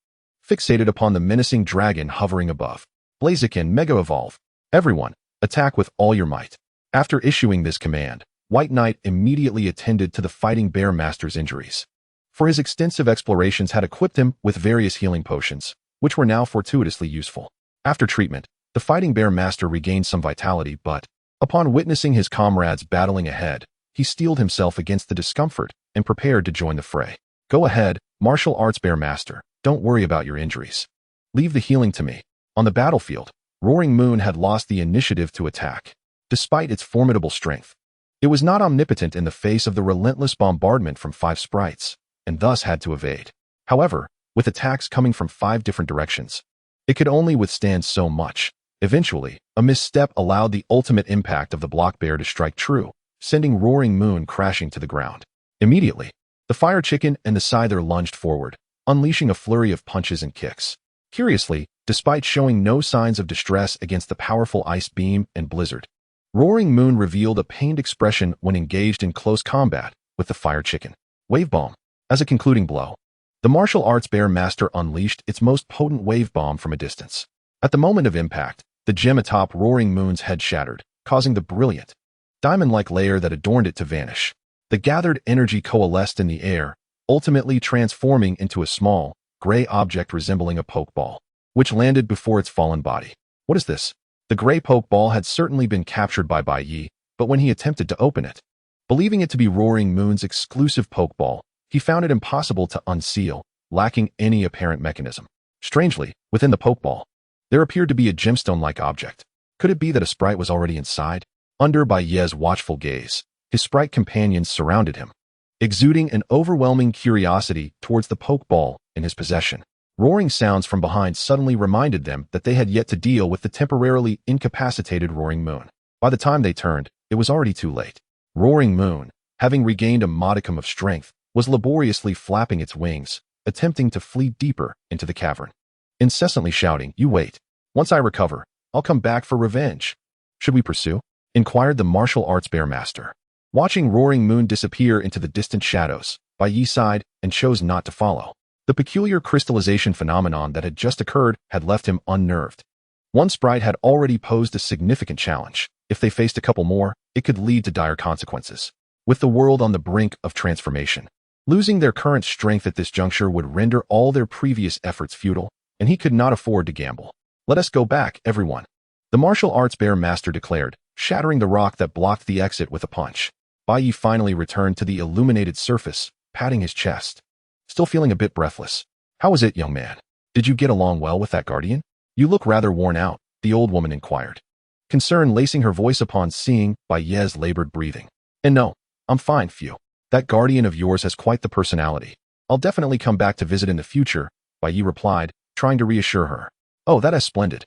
fixated upon the menacing dragon hovering above. Blaziken, Mega Evolve. Everyone, attack with all your might. After issuing this command, White Knight immediately attended to the Fighting Bear Master's injuries. For his extensive explorations had equipped him with various healing potions, which were now fortuitously useful. After treatment, the Fighting Bear Master regained some vitality, but, upon witnessing his comrades battling ahead, he steeled himself against the discomfort and prepared to join the fray. Go ahead, Martial Arts Bear Master, don't worry about your injuries. Leave the healing to me. On the battlefield, Roaring Moon had lost the initiative to attack. Despite its formidable strength, it was not omnipotent in the face of the relentless bombardment from 5 sprites, and thus had to evade. However, with attacks coming from 5 different directions, it could only withstand so much. Eventually, a misstep allowed the ultimate impact of the Block Bear to strike true, sending Roaring Moon crashing to the ground. Immediately, the Fire Chicken and the Scyther lunged forward, unleashing a flurry of punches and kicks. Curiously, despite showing no signs of distress against the powerful Ice Beam and Blizzard, Roaring Moon revealed a pained expression when engaged in close combat with the Fire Chicken. Wave Bomb. As a concluding blow, the Martial Arts Bear Master unleashed its most potent wave bomb from a distance. At the moment of impact, the gem atop Roaring Moon's head shattered, causing the brilliant, diamond-like layer that adorned it to vanish. The gathered energy coalesced in the air, ultimately transforming into a small, gray object resembling a pokeball, which landed before its fallen body. What is this? The gray pokeball had certainly been captured by Bai Ye, but when he attempted to open it, believing it to be Roaring Moon's exclusive pokeball, he found it impossible to unseal, lacking any apparent mechanism. Strangely, within the pokeball, there appeared to be a gemstone-like object. Could it be that a sprite was already inside? Under Bai Ye's watchful gaze, his sprite companions surrounded him, exuding an overwhelming curiosity towards the pokeball in his possession. Roaring sounds from behind suddenly reminded them that they had yet to deal with the temporarily incapacitated Roaring Moon. By the time they turned, it was already too late. Roaring Moon, having regained a modicum of strength, was laboriously flapping its wings, attempting to flee deeper into the cavern, incessantly shouting, "You wait. Once I recover, I'll come back for revenge." "Should we pursue?" inquired the martial arts bear master. Watching Roaring Moon disappear into the distant shadows, Bai Ye sighed and chose not to follow. The peculiar crystallization phenomenon that had just occurred had left him unnerved. One sprite had already posed a significant challenge. If they faced a couple more, it could lead to dire consequences. With the world on the brink of transformation, losing their current strength at this juncture would render all their previous efforts futile, and he could not afford to gamble. "Let us go back, everyone," the martial arts bear master declared, shattering the rock that blocked the exit with a punch. Bai Ye finally returned to the illuminated surface, patting his chest. Still feeling a bit breathless. "How was it, young man? Did you get along well with that guardian? You look rather worn out," the old woman inquired, concern lacing her voice upon seeing Bai Ye's labored breathing. "And no, I'm fine, Phew. That guardian of yours has quite the personality. I'll definitely come back to visit in the future," Bai Ye replied, trying to reassure her. "Oh, that is splendid.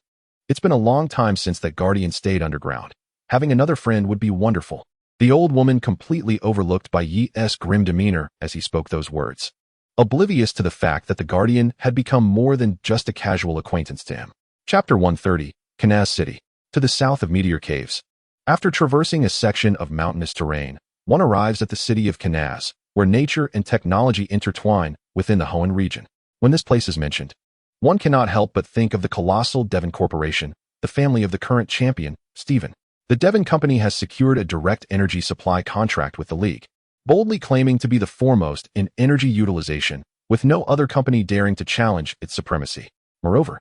It's been a long time since that guardian stayed underground. Having another friend would be wonderful." The old woman completely overlooked Bai Ye's grim demeanor as he spoke those words, oblivious to the fact that the guardian had become more than just a casual acquaintance to him. Chapter 130, Kanaz City. To the south of Meteor Caves. After traversing a section of mountainous terrain, one arrives at the city of Kanaz, where nature and technology intertwine within the Hoenn region. When this place is mentioned, one cannot help but think of the colossal Devon Corporation, the family of the current champion, Stephen. The Devon Company has secured a direct energy supply contract with the League, boldly claiming to be the foremost in energy utilization, with no other company daring to challenge its supremacy. Moreover,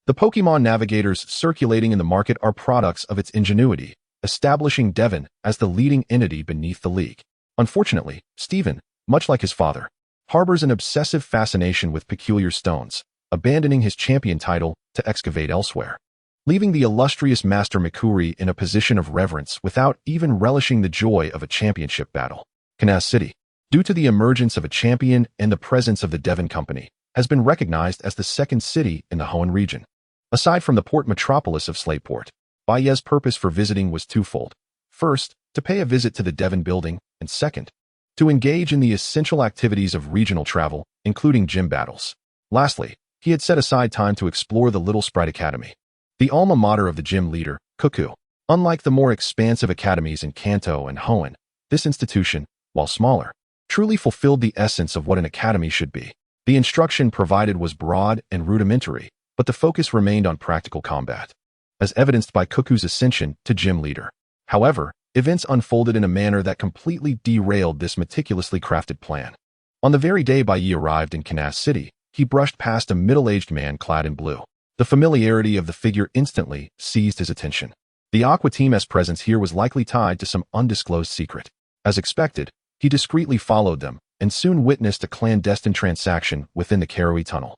the Pokémon navigators circulating in the market are products of its ingenuity, establishing Devon as the leading entity beneath the League. Unfortunately, Stephen, much like his father, harbors an obsessive fascination with peculiar stones, abandoning his champion title to excavate elsewhere, leaving the illustrious Master Mikuri in a position of reverence without even relishing the joy of a championship battle. Kanaz City, due to the emergence of a champion and the presence of the Devon Company, has been recognized as the second city in the Hoenn region. Aside from the port metropolis of Slateport, Bai Ye's purpose for visiting was twofold. First, to pay a visit to the Devon building, and second, to engage in the essential activities of regional travel, including gym battles. Lastly, he had set aside time to explore the Little Sprite Academy, the alma mater of the gym leader, Cuckoo. Unlike the more expansive academies in Kanto and Hoenn, this institution, while smaller, truly fulfilled the essence of what an academy should be. The instruction provided was broad and rudimentary, but the focus remained on practical combat, as evidenced by Cuckoo's ascension to gym leader. However, events unfolded in a manner that completely derailed this meticulously crafted plan. On the very day Bai Ye arrived in Kanaz City, he brushed past a middle-aged man clad in blue. The familiarity of the figure instantly seized his attention. The Aqua Team's presence here was likely tied to some undisclosed secret. As expected, he discreetly followed them and soon witnessed a clandestine transaction within the Karoi Tunnel,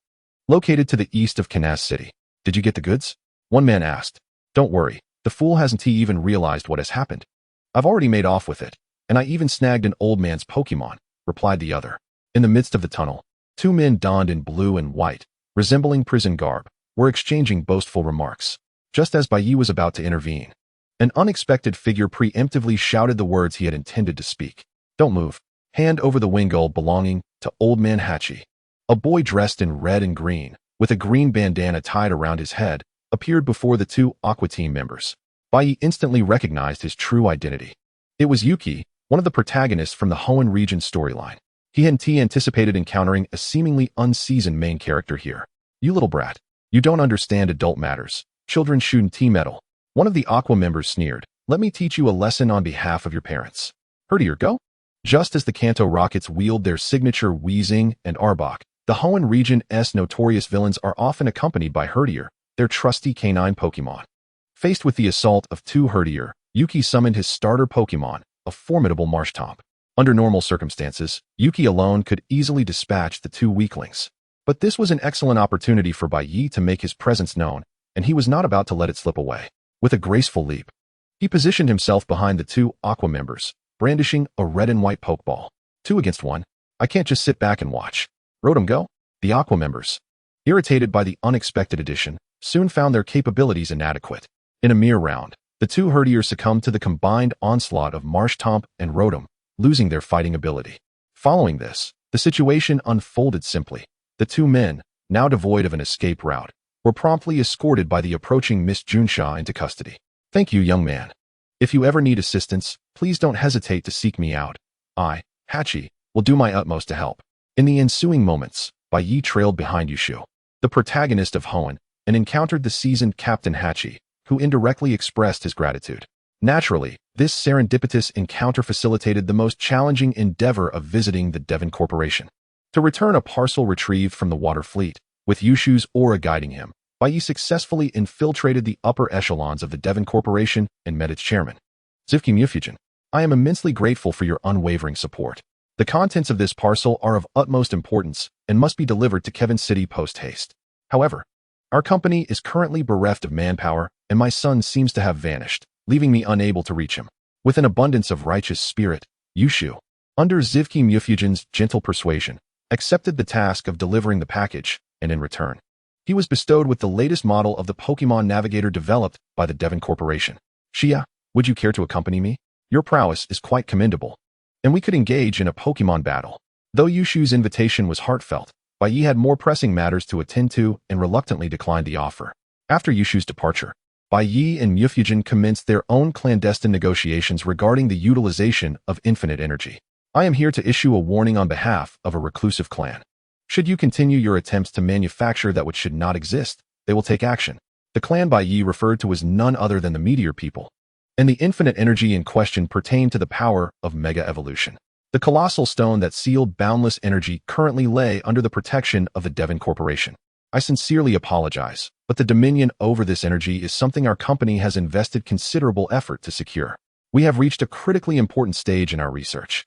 located to the east of Kanaz City. "Did you get the goods?" one man asked. "Don't worry, the fool hasn't even realized what has happened. I've already made off with it, and I even snagged an old man's Pokémon," replied the other. In the midst of the tunnel, two men donned in blue and white, resembling prison garb, were exchanging boastful remarks. Just as Bai Ye was about to intervene, an unexpected figure preemptively shouted the words he had intended to speak. "Don't move. Hand over the Wingull belonging to Old Man Hachi." A boy dressed in red and green, with a green bandana tied around his head, appeared before the two Aqua Team members. Bai Ye instantly recognized his true identity. It was Yuki, one of the protagonists from the Hoenn region storyline. He hadn't anticipated encountering a seemingly unseasoned main character here. "You little brat. You don't understand adult matters. Children shouldn't tea-meddle." One of the Aqua members sneered. "Let me teach you a lesson on behalf of your parents. Herdier, go." Just as the Kanto Rockets wield their signature Weezing and Arbok, the Hoenn region's notorious villains are often accompanied by Herdier, their trusty canine Pokémon. Faced with the assault of two Herdier, Yuki summoned his starter Pokémon, a formidable Marshtomp. Under normal circumstances, Yuki alone could easily dispatch the two weaklings. But this was an excellent opportunity for Bai Ye to make his presence known, and he was not about to let it slip away. With a graceful leap, he positioned himself behind the two Aqua members, brandishing a red and white Pokeball. 2 against 1. I can't just sit back and watch. Rotom go? The Aqua members, irritated by the unexpected addition, soon found their capabilities inadequate. In a mere round, the two Herdiers succumbed to the combined onslaught of Marshtomp and Rotom, losing their fighting ability. Following this, the situation unfolded simply. The two men, now devoid of an escape route, were promptly escorted by the approaching Miss Junsha into custody. Thank you, young man. If you ever need assistance, please don't hesitate to seek me out. I, Hachi, will do my utmost to help. In the ensuing moments, Bai Ye trailed behind Yushu, the protagonist of Hoenn, and encountered the seasoned Captain Hachi, who indirectly expressed his gratitude. Naturally, this serendipitous encounter facilitated the most challenging endeavor of visiting the Devon Corporation. To return a parcel retrieved from the water fleet, with Yushu's aura guiding him, Bai Ye successfully infiltrated the upper echelons of the Devon Corporation and met its chairman. Zivki Mufujin, I am immensely grateful for your unwavering support. The contents of this parcel are of utmost importance and must be delivered to Kevin City post-haste. However, our company is currently bereft of manpower, and my son seems to have vanished, leaving me unable to reach him. With an abundance of righteous spirit, Yushu, under Zivki Mufujin's gentle persuasion, accepted the task of delivering the package, and in return, he was bestowed with the latest model of the Pokemon Navigator developed by the Devon Corporation. Shia, would you care to accompany me? Your prowess is quite commendable, and we could engage in a Pokemon battle. Though Yushu's invitation was heartfelt, Bai Ye had more pressing matters to attend to and reluctantly declined the offer. After Yushu's departure, Bai Ye and Mufujin commenced their own clandestine negotiations regarding the utilization of infinite energy. I am here to issue a warning on behalf of a reclusive clan. Should you continue your attempts to manufacture that which should not exist, they will take action. The clan Bai Ye referred to was none other than the Meteor People, and the infinite energy in question pertained to the power of Mega Evolution. The colossal stone that sealed boundless energy currently lay under the protection of the Devon Corporation. I sincerely apologize, but the dominion over this energy is something our company has invested considerable effort to secure. We have reached a critically important stage in our research,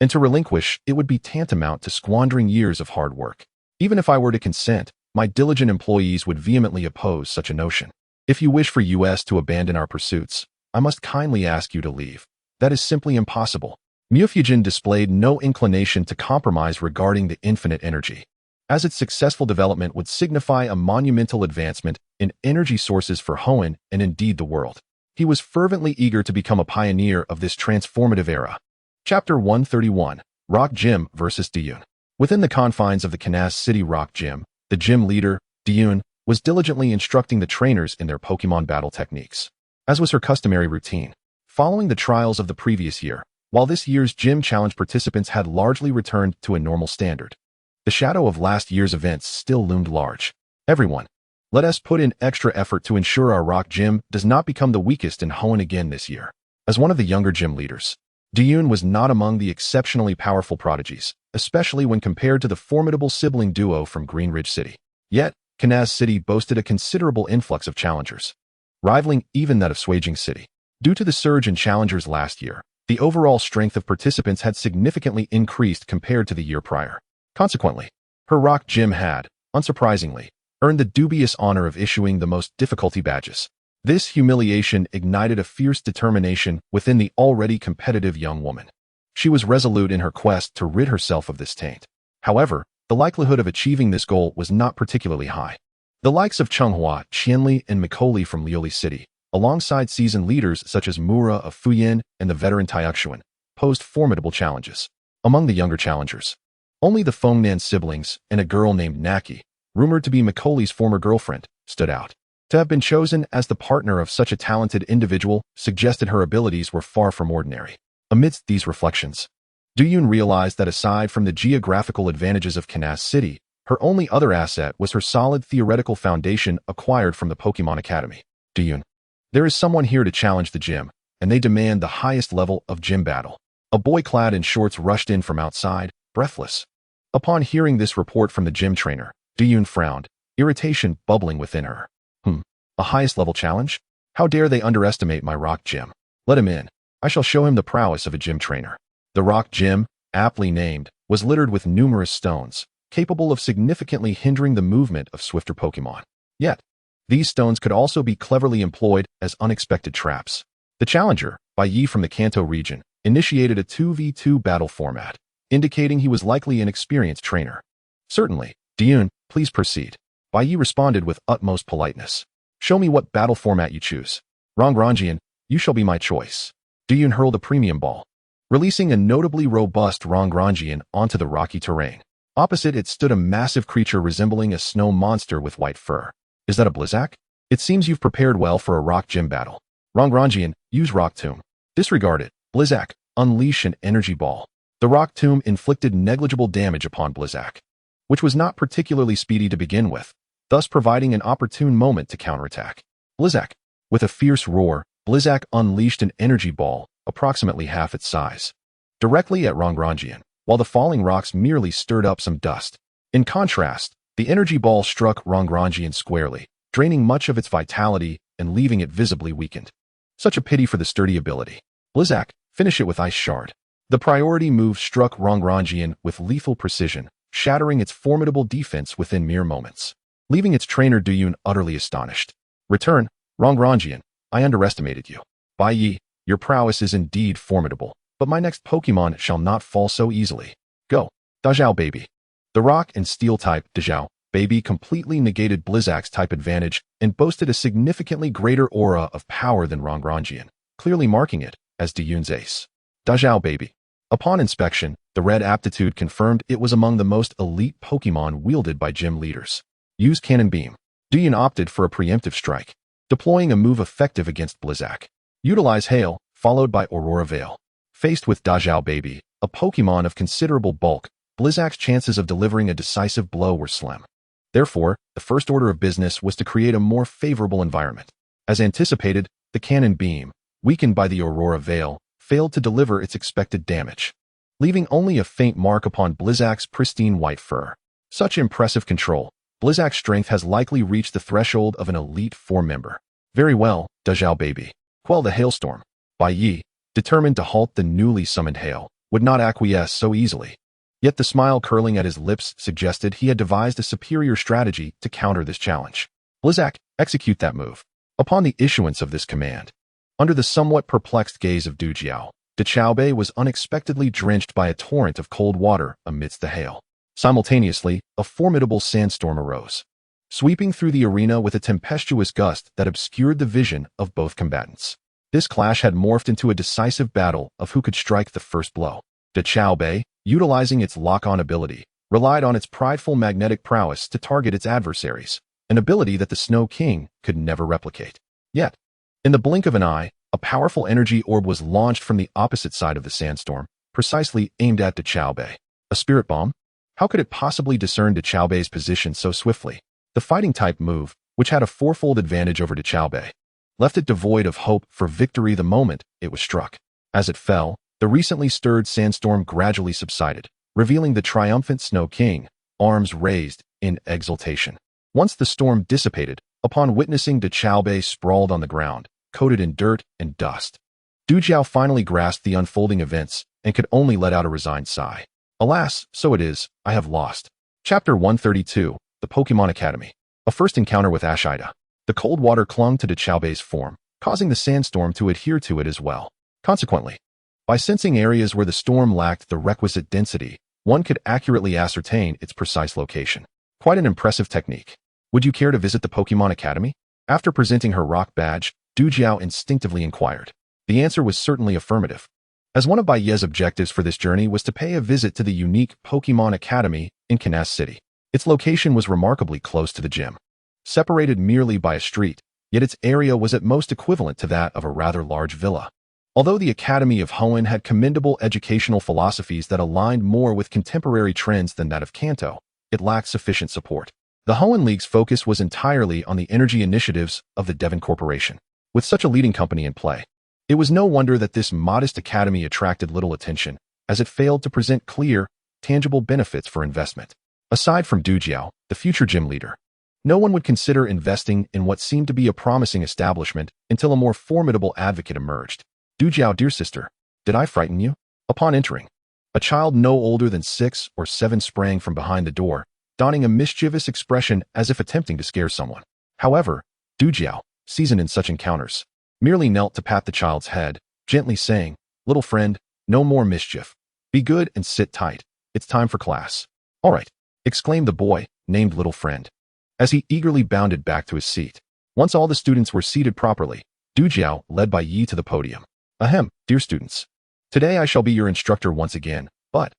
and to relinquish it would be tantamount to squandering years of hard work. Even if I were to consent, my diligent employees would vehemently oppose such a notion. If you wish for us to abandon our pursuits, I must kindly ask you to leave. That is simply impossible. Mufujin displayed no inclination to compromise regarding the infinite energy, as its successful development would signify a monumental advancement in energy sources for Hoenn and indeed the world. He was fervently eager to become a pioneer of this transformative era. Chapter 131, Rock Gym vs. Diyun. Within the confines of the Canas City Rock Gym, the gym leader, Diyun, was diligently instructing the trainers in their Pokemon battle techniques. As was her customary routine, following the trials of the previous year, while this year's gym challenge participants had largely returned to a normal standard, the shadow of last year's events still loomed large. Everyone, let us put in extra effort to ensure our rock gym does not become the weakest in Hoenn again this year. As one of the younger gym leaders, Diyun was not among the exceptionally powerful prodigies, especially when compared to the formidable sibling duo from Green Ridge City. Yet, Canas City boasted a considerable influx of challengers, rivaling even that of Swaging City. Due to the surge in challengers last year, the overall strength of participants had significantly increased compared to the year prior. Consequently, her rock gym had, unsurprisingly, earned the dubious honor of issuing the most difficulty badges. This humiliation ignited a fierce determination within the already competitive young woman. She was resolute in her quest to rid herself of this taint. However, the likelihood of achieving this goal was not particularly high. The likes of Chunghua, Qianli, and Mikoli from Lioli City, alongside seasoned leaders such as Mura of Fuyin and the veteran Taiuxuan, posed formidable challenges. Among the younger challengers, only the Fengnan siblings and a girl named Naki, rumored to be Mikoli's former girlfriend, stood out. To have been chosen as the partner of such a talented individual suggested her abilities were far from ordinary. Amidst these reflections, Diyun realized that aside from the geographical advantages of Canas City, her only other asset was her solid theoretical foundation acquired from the Pokemon Academy. Diyun, there is someone here to challenge the gym, and they demand the highest level of gym battle. A boy clad in shorts rushed in from outside, breathless. Upon hearing this report from the gym trainer, Diyun frowned, irritation bubbling within her. A highest level challenge? How dare they underestimate my rock gym? Let him in. I shall show him the prowess of a gym trainer. The rock gym, aptly named, was littered with numerous stones, capable of significantly hindering the movement of swifter Pokemon. Yet, these stones could also be cleverly employed as unexpected traps. The challenger, Bai Ye from the Kanto region, initiated a 2v2 battle format, indicating he was likely an experienced trainer. Certainly, Diyun, please proceed. Bai Ye responded with utmost politeness. Show me what battle format you choose. Rongrangian, you shall be my choice. Diyun hurled a premium ball, releasing a notably robust Rongrangian onto the rocky terrain. Opposite it stood a massive creature resembling a snow monster with white fur. Is that a Blizzak? It seems you've prepared well for a rock gym battle. Rongrangian, use Rock Tomb. Disregard it. Blizzak, unleash an energy ball. The Rock Tomb inflicted negligible damage upon Blizzak, which was not particularly speedy to begin with, thus providing an opportune moment to counterattack. Blizzak. With a fierce roar, Blizzak unleashed an energy ball, approximately half its size, directly at Rongrangian, while the falling rocks merely stirred up some dust. In contrast, the energy ball struck Rongrangian squarely, draining much of its vitality and leaving it visibly weakened. Such a pity for the sturdy ability. Blizzak, finish it with Ice Shard. The priority move struck Rongrangian with lethal precision, shattering its formidable defense within mere moments, leaving its trainer Duyun utterly astonished. Return, Rongrangian, I underestimated you. Bai Ye, your prowess is indeed formidable, but my next Pokemon shall not fall so easily. Go, Dazhao Baby. The Rock and Steel type Dazhao Baby completely negated Blizzak's type advantage and boasted a significantly greater aura of power than Rongrangian, clearly marking it as Duyun's ace. Dazhao Baby. Upon inspection, the red aptitude confirmed it was among the most elite Pokemon wielded by gym leaders. Use Cannon Beam. Duyun opted for a preemptive strike, deploying a move effective against Blizzak. Utilize Hail, followed by Aurora Veil. Faced with Dazhao Baby, a Pokemon of considerable bulk, Blizzak's chances of delivering a decisive blow were slim. Therefore, the first order of business was to create a more favorable environment. As anticipated, the Cannon Beam, weakened by the Aurora Veil, failed to deliver its expected damage, leaving only a faint mark upon Blizzak's pristine white fur. Such impressive control, Blizzak's strength has likely reached the threshold of an Elite Four member. Very well, Dazhao Baby. Quell the hailstorm. Bai Ye, determined to halt the newly summoned hail, would not acquiesce so easily. Yet the smile curling at his lips suggested he had devised a superior strategy to counter this challenge. Blizzak, execute that move. Upon the issuance of this command, under the somewhat perplexed gaze of Dujiao, Dachao was unexpectedly drenched by a torrent of cold water amidst the hail. Simultaneously, a formidable sandstorm arose, sweeping through the arena with a tempestuous gust that obscured the vision of both combatants. This clash had morphed into a decisive battle of who could strike the first blow. Dachao, utilizing its lock-on ability, relied on its prideful magnetic prowess to target its adversaries, an ability that the Snow King could never replicate. Yet, in the blink of an eye, a powerful energy orb was launched from the opposite side of the sandstorm, precisely aimed at Dachao. A spirit bomb? How could it possibly discern Dachao's position so swiftly? The fighting-type move, which had a fourfold advantage over Dachao, left it devoid of hope for victory the moment it was struck. As it fell, the recently stirred sandstorm gradually subsided, revealing the triumphant Snow King, arms raised in exultation. Once the storm dissipated, upon witnessing Dachao sprawled on the ground, coated in dirt and dust, Dujiao finally grasped the unfolding events and could only let out a resigned sigh. Alas, so it is, I have lost. Chapter 132, The Pokemon Academy. A first encounter with Ashida. The cold water clung to Dachao's form, causing the sandstorm to adhere to it as well. Consequently, by sensing areas where the storm lacked the requisite density, one could accurately ascertain its precise location. Quite an impressive technique. Would you care to visit the Pokemon Academy? After presenting her rock badge, Dujiao instinctively inquired. The answer was certainly affirmative, as one of Bai Ye's objectives for this journey was to pay a visit to the unique Pokemon Academy in Canas City. Its location was remarkably close to the gym, separated merely by a street, yet its area was at most equivalent to that of a rather large villa. Although the Academy of Hoenn had commendable educational philosophies that aligned more with contemporary trends than that of Kanto, it lacked sufficient support. The Hoenn League's focus was entirely on the energy initiatives of the Devon Corporation. With such a leading company in play, it was no wonder that this modest academy attracted little attention, as it failed to present clear, tangible benefits for investment. Aside from Dujiao, the future gym leader, no one would consider investing in what seemed to be a promising establishment until a more formidable advocate emerged. Dujiao, dear sister, did I frighten you? Upon entering, a child no older than 6 or 7 sprang from behind the door, donning a mischievous expression as if attempting to scare someone. However, Dujiao, seasoned in such encounters, merely knelt to pat the child's head, gently saying, "Little friend, no more mischief. Be good and sit tight. It's time for class." "All right," exclaimed the boy, named Little Friend, as he eagerly bounded back to his seat. Once all the students were seated properly, Dujiao led Bai Ye to the podium. "Ahem, dear students. Today I shall be your instructor once again, but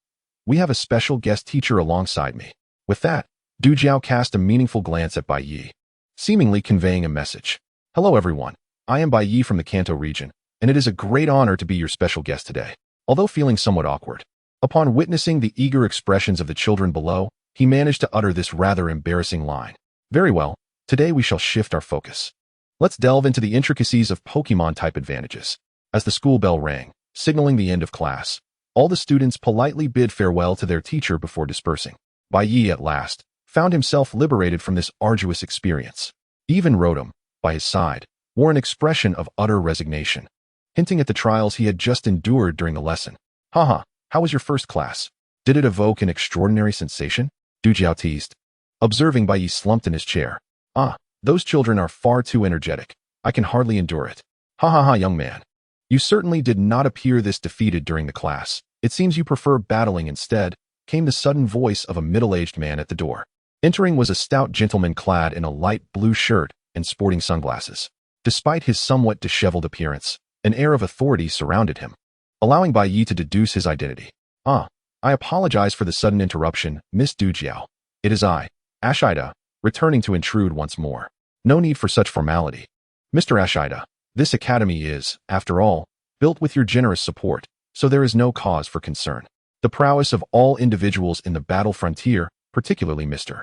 We have a special guest teacher alongside me. With that, Du Jiao cast a meaningful glance at Bai Ye, seemingly conveying a message. Hello everyone, I am Bai Ye from the Kanto region, and it is a great honor to be your special guest today. Although feeling somewhat awkward, upon witnessing the eager expressions of the children below, he managed to utter this rather embarrassing line. Very well, today we shall shift our focus. Let's delve into the intricacies of Pokemon type advantages. As the school bell rang, signaling the end of class, all the students politely bid farewell to their teacher before dispersing. Bai Ye at last found himself liberated from this arduous experience. Even Rotom, by his side, wore an expression of utter resignation, hinting at the trials he had just endured during the lesson. Haha, how was your first class? Did it evoke an extraordinary sensation? Du Jiao teased, observing Bai Ye slumped in his chair. Ah, those children are far too energetic. I can hardly endure it. Ha ha ha, young man. You certainly did not appear this defeated during the class. It seems you prefer battling instead, came the sudden voice of a middle-aged man at the door. Entering was a stout gentleman clad in a light blue shirt and sporting sunglasses. Despite his somewhat disheveled appearance, an air of authority surrounded him, allowing Bai Ye to deduce his identity. Ah, I apologize for the sudden interruption, Miss Du Jiao. It is I, Ashida, returning to intrude once more. No need for such formality. Mr. Ashida, this academy is, after all, built with your generous support, so there is no cause for concern. The prowess of all individuals in the battle frontier, particularly Mr.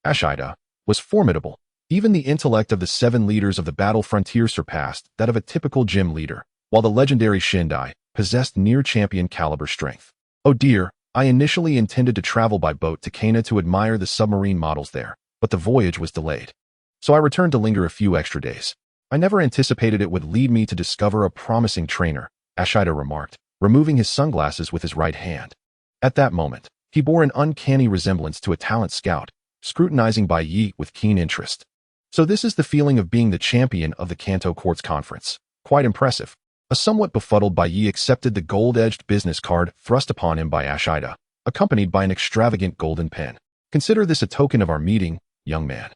Ashida, was formidable. Even the intellect of the 7 leaders of the battle frontier surpassed that of a typical gym leader, while the legendary Shindai possessed near-champion caliber strength. Oh dear, I initially intended to travel by boat to Kana to admire the submarine models there, but the voyage was delayed. So I returned to linger a few extra days. I never anticipated it would lead me to discover a promising trainer, Ashida remarked, removing his sunglasses with his right hand. At that moment, he bore an uncanny resemblance to a talent scout, scrutinizing Bai Ye with keen interest. So this is the feeling of being the champion of the Kanto Courts Conference. Quite impressive. A somewhat befuddled Bai Ye accepted the gold-edged business card thrust upon him by Ashida, accompanied by an extravagant golden pen. Consider this a token of our meeting, young man.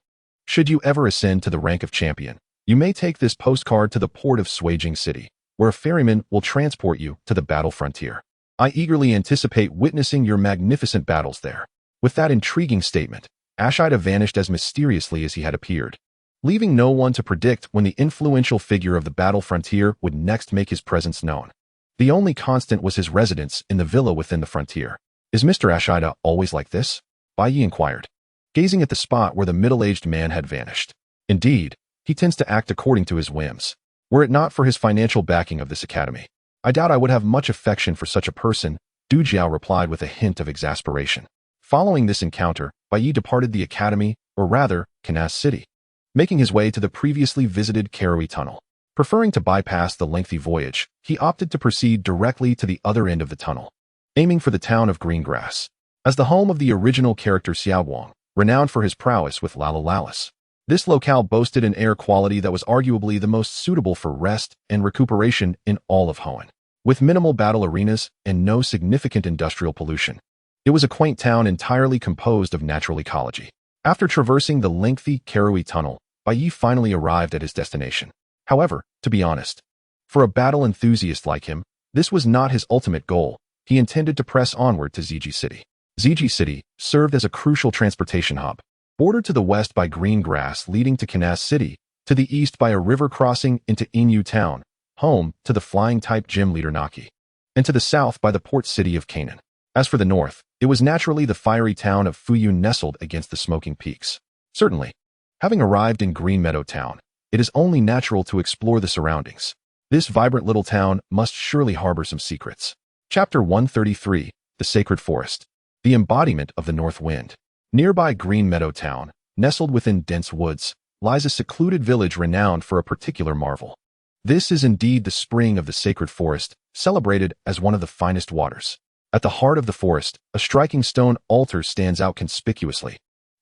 Should you ever ascend to the rank of champion, you may take this postcard to the port of Suijing City, where a ferryman will transport you to the battle frontier. I eagerly anticipate witnessing your magnificent battles there. With that intriguing statement, Ashida vanished as mysteriously as he had appeared, leaving no one to predict when the influential figure of the battle frontier would next make his presence known. The only constant was his residence in the villa within the frontier. Is Mr. Ashida always like this? Bai Ye inquired, gazing at the spot where the middle-aged man had vanished. Indeed, he tends to act according to his whims. Were it not for his financial backing of this academy, I doubt I would have much affection for such a person, Du Jiao replied with a hint of exasperation. Following this encounter, Bai Ye departed the academy, or rather, Canas City, making his way to the previously visited Karui Tunnel. Preferring to bypass the lengthy voyage, he opted to proceed directly to the other end of the tunnel, aiming for the town of Greengrass. As the home of the original character Xiaowang, renowned for his prowess with Lalalalis, this locale boasted an air quality that was arguably the most suitable for rest and recuperation in all of Hoenn. With minimal battle arenas and no significant industrial pollution, it was a quaint town entirely composed of natural ecology. After traversing the lengthy Karui Tunnel, Bai Ye finally arrived at his destination. However, to be honest, for a battle enthusiast like him, this was not his ultimate goal. He intended to press onward to Ziji City. Ziji City served as a crucial transportation hub, bordered to the west by green grass leading to Canas City, to the east by a river crossing into Inyu Town, home to the flying-type gym leader Naki, and to the south by the port city of Canon. As for the north, it was naturally the fiery town of Fuyun nestled against the smoking peaks. Certainly, having arrived in Green Meadow Town, it is only natural to explore the surroundings. This vibrant little town must surely harbor some secrets. Chapter 133, The Sacred Forest. The embodiment of the North Wind. Nearby Green Meadow Town, nestled within dense woods, lies a secluded village renowned for a particular marvel. This is indeed the spring of the sacred forest, celebrated as one of the finest waters. At the heart of the forest, a striking stone altar stands out conspicuously.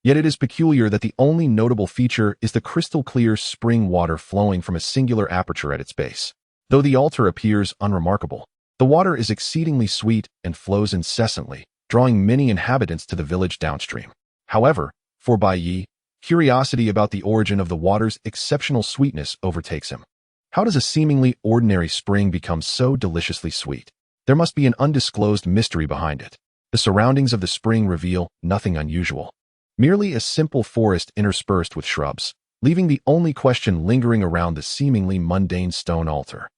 Yet it is peculiar that the only notable feature is the crystal-clear spring water flowing from a singular aperture at its base. Though the altar appears unremarkable, the water is exceedingly sweet and flows incessantly, drawing many inhabitants to the village downstream. However, for Bai Ye, curiosity about the origin of the water's exceptional sweetness overtakes him. How does a seemingly ordinary spring become so deliciously sweet? There must be an undisclosed mystery behind it. The surroundings of the spring reveal nothing unusual. Merely a simple forest interspersed with shrubs, leaving the only question lingering around the seemingly mundane stone altar.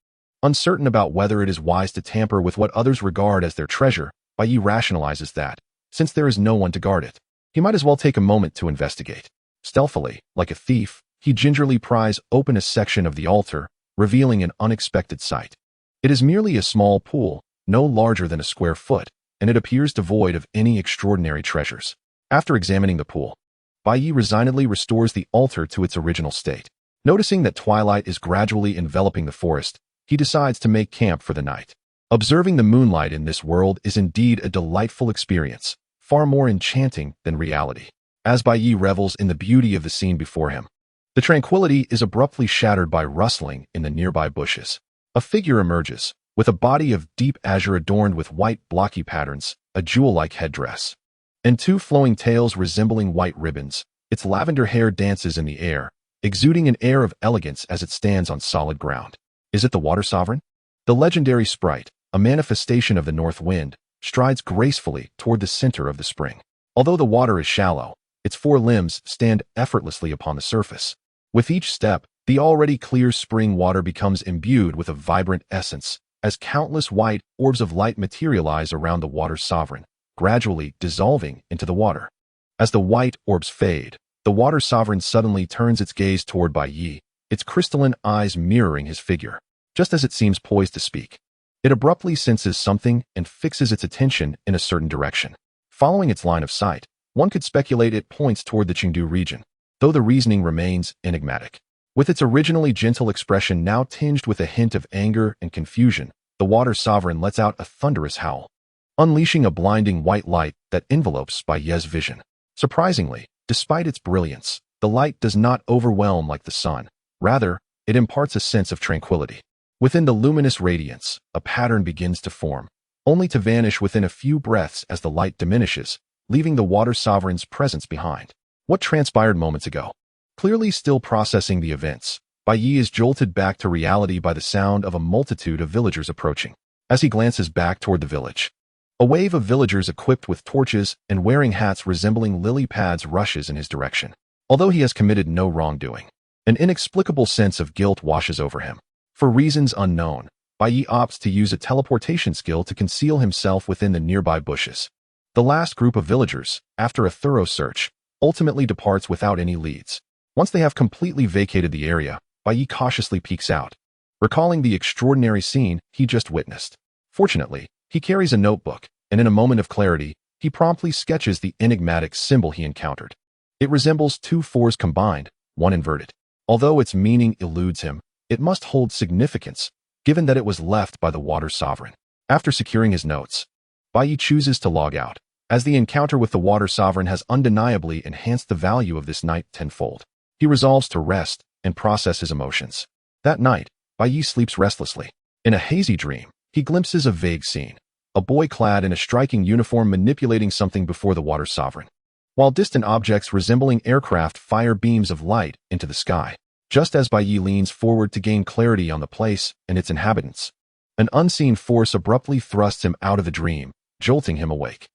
Uncertain about whether it is wise to tamper with what others regard as their treasure, Bai Ye rationalizes that, since there is no one to guard it, he might as well take a moment to investigate. Stealthily, like a thief, he gingerly pries open a section of the altar, revealing an unexpected sight. It is merely a small pool, no larger than a square foot, and it appears devoid of any extraordinary treasures. After examining the pool, Bai Ye resignedly restores the altar to its original state. Noticing that twilight is gradually enveloping the forest, he decides to make camp for the night. Observing the moonlight in this world is indeed a delightful experience, far more enchanting than reality. As Bai Ye revels in the beauty of the scene before him, the tranquility is abruptly shattered by rustling in the nearby bushes. A figure emerges, with a body of deep azure adorned with white blocky patterns, a jewel-like headdress, and two flowing tails resembling white ribbons. Its lavender hair dances in the air, exuding an air of elegance as it stands on solid ground. Is it the Water Sovereign? The legendary sprite, a manifestation of the north wind, strides gracefully toward the center of the spring. Although the water is shallow, its four limbs stand effortlessly upon the surface. With each step, the already clear spring water becomes imbued with a vibrant essence, as countless white orbs of light materialize around the Water Sovereign, gradually dissolving into the water. As the white orbs fade, the Water Sovereign suddenly turns its gaze toward Bai Ye, its crystalline eyes mirroring his figure. Just as it seems poised to speak, it abruptly senses something and fixes its attention in a certain direction. Following its line of sight, one could speculate it points toward the Chengdu region, though the reasoning remains enigmatic. With its originally gentle expression now tinged with a hint of anger and confusion, the Water Sovereign lets out a thunderous howl, unleashing a blinding white light that envelopes Bai Ye's vision. Surprisingly, despite its brilliance, the light does not overwhelm like the sun. Rather, it imparts a sense of tranquility. Within the luminous radiance, a pattern begins to form, only to vanish within a few breaths as the light diminishes, leaving the Water Sovereign's presence behind. What transpired moments ago? Clearly still processing the events, Bai Ye is jolted back to reality by the sound of a multitude of villagers approaching. As he glances back toward the village, a wave of villagers equipped with torches and wearing hats resembling lily pads rushes in his direction. Although he has committed no wrongdoing, an inexplicable sense of guilt washes over him. For reasons unknown, Bai Ye opts to use a teleportation skill to conceal himself within the nearby bushes. The last group of villagers, after a thorough search, ultimately departs without any leads. Once they have completely vacated the area, Bai Ye cautiously peeks out, recalling the extraordinary scene he just witnessed. Fortunately, he carries a notebook, and in a moment of clarity, he promptly sketches the enigmatic symbol he encountered. It resembles two fours combined, one inverted. Although its meaning eludes him, it must hold significance, given that it was left by the Water Sovereign. After securing his notes, Bai Ye chooses to log out, as the encounter with the Water Sovereign has undeniably enhanced the value of this night tenfold. He resolves to rest and process his emotions. That night, Bai Ye sleeps restlessly. In a hazy dream, he glimpses a vague scene, a boy clad in a striking uniform manipulating something before the Water Sovereign, while distant objects resembling aircraft fire beams of light into the sky. Just as Bai Ye leans forward to gain clarity on the place and its inhabitants, an unseen force abruptly thrusts him out of the dream, jolting him awake.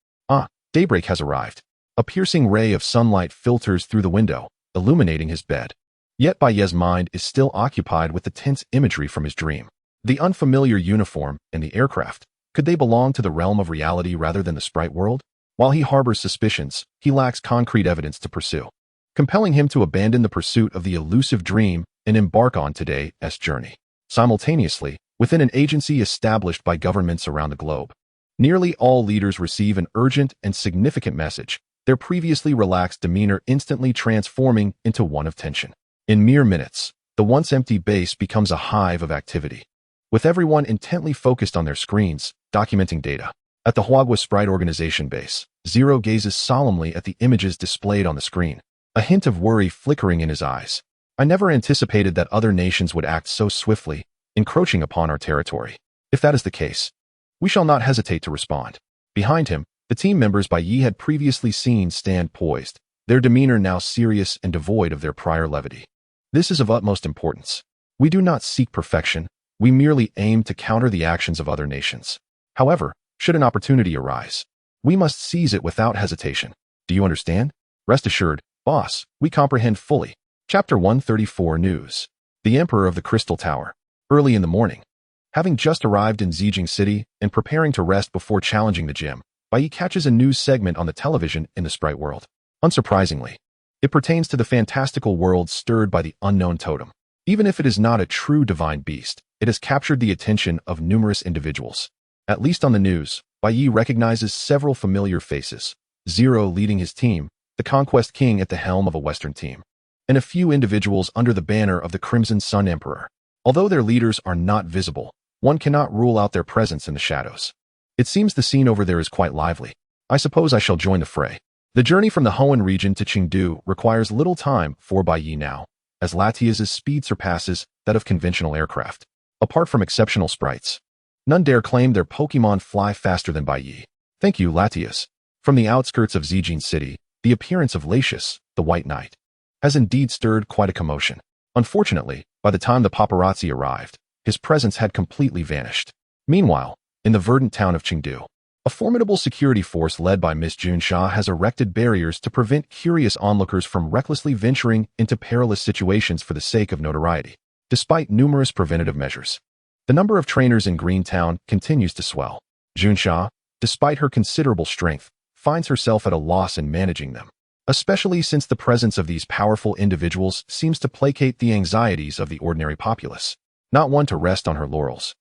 Daybreak has arrived. A piercing ray of sunlight filters through the window, illuminating his bed. Yet Bai Ye's mind is still occupied with the tense imagery from his dream. The unfamiliar uniform and the aircraft, could they belong to the realm of reality rather than the sprite world? While he harbors suspicions, he lacks concrete evidence to pursue, compelling him to abandon the pursuit of the elusive dream and embark on today's journey. Simultaneously, within an agency established by governments around the globe, nearly all leaders receive an urgent and significant message, their previously relaxed demeanor instantly transforming into one of tension. In mere minutes, the once empty base becomes a hive of activity, with everyone intently focused on their screens, documenting data. At the Huagua Sprite Organization base, Zero gazes solemnly at the images displayed on the screen, a hint of worry flickering in his eyes. I never anticipated that other nations would act so swiftly, encroaching upon our territory. If that is the case, we shall not hesitate to respond. Behind him, the team members Bai Ye had previously seen stand poised, their demeanor now serious and devoid of their prior levity. This is of utmost importance. We do not seek perfection, we merely aim to counter the actions of other nations. However, should an opportunity arise, We must seize it without hesitation. Do you understand? Rest assured, boss, we comprehend fully. Chapter 134 News. The Emperor of the Crystal Tower. Early in the morning. Having just arrived in Zijing City and preparing to rest before challenging the gym, Bai Ye catches a news segment on the television in the sprite world. Unsurprisingly, it pertains to the fantastical world stirred by the unknown totem. Even if it is not a true divine beast, it has captured the attention of numerous individuals. At least on the news, Bai Ye recognizes several familiar faces. Zero leading his team, the Conquest King at the helm of a Western team, and a few individuals under the banner of the Crimson Sun Emperor. Although their leaders are not visible, one cannot rule out their presence in the shadows. It seems the scene over there is quite lively. I suppose I shall join the fray. The journey from the Hoenn region to Chengdu requires little time for Bai Ye now, as Latias's speed surpasses that of conventional aircraft. Apart from exceptional sprites, none dare claim their Pokémon fly faster than Bai Ye. Thank you, Latias. From the outskirts of Zijing City, the appearance of Latias, the White Knight, has indeed stirred quite a commotion. Unfortunately, by the time the paparazzi arrived, his presence had completely vanished. Meanwhile, in the verdant town of Chengdu, a formidable security force led by Miss Junsha has erected barriers to prevent curious onlookers from recklessly venturing into perilous situations for the sake of notoriety. Despite numerous preventative measures, the number of trainers in Greentown continues to swell. Junsha, despite her considerable strength, finds herself at a loss in managing them, especially since the presence of these powerful individuals seems to placate the anxieties of the ordinary populace. Not one to rest on her laurels,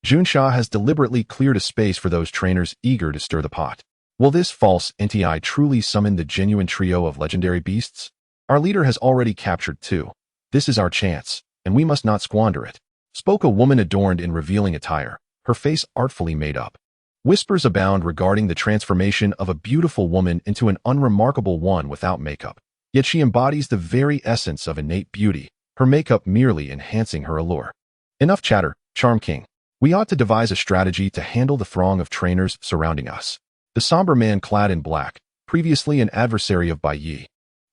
Junsha has deliberately cleared a space for those trainers eager to stir the pot. Will this false NTI truly summon the genuine trio of legendary beasts? Our leader has already captured two. This is our chance, and we must not squander it, spoke a woman adorned in revealing attire, her face artfully made up. Whispers abound regarding the transformation of a beautiful woman into an unremarkable one without makeup. Yet she embodies the very essence of innate beauty, her makeup merely enhancing her allure. Enough chatter, Charm King. We ought to devise a strategy to handle the throng of trainers surrounding us. The somber man clad in black, previously an adversary of Bai Ye,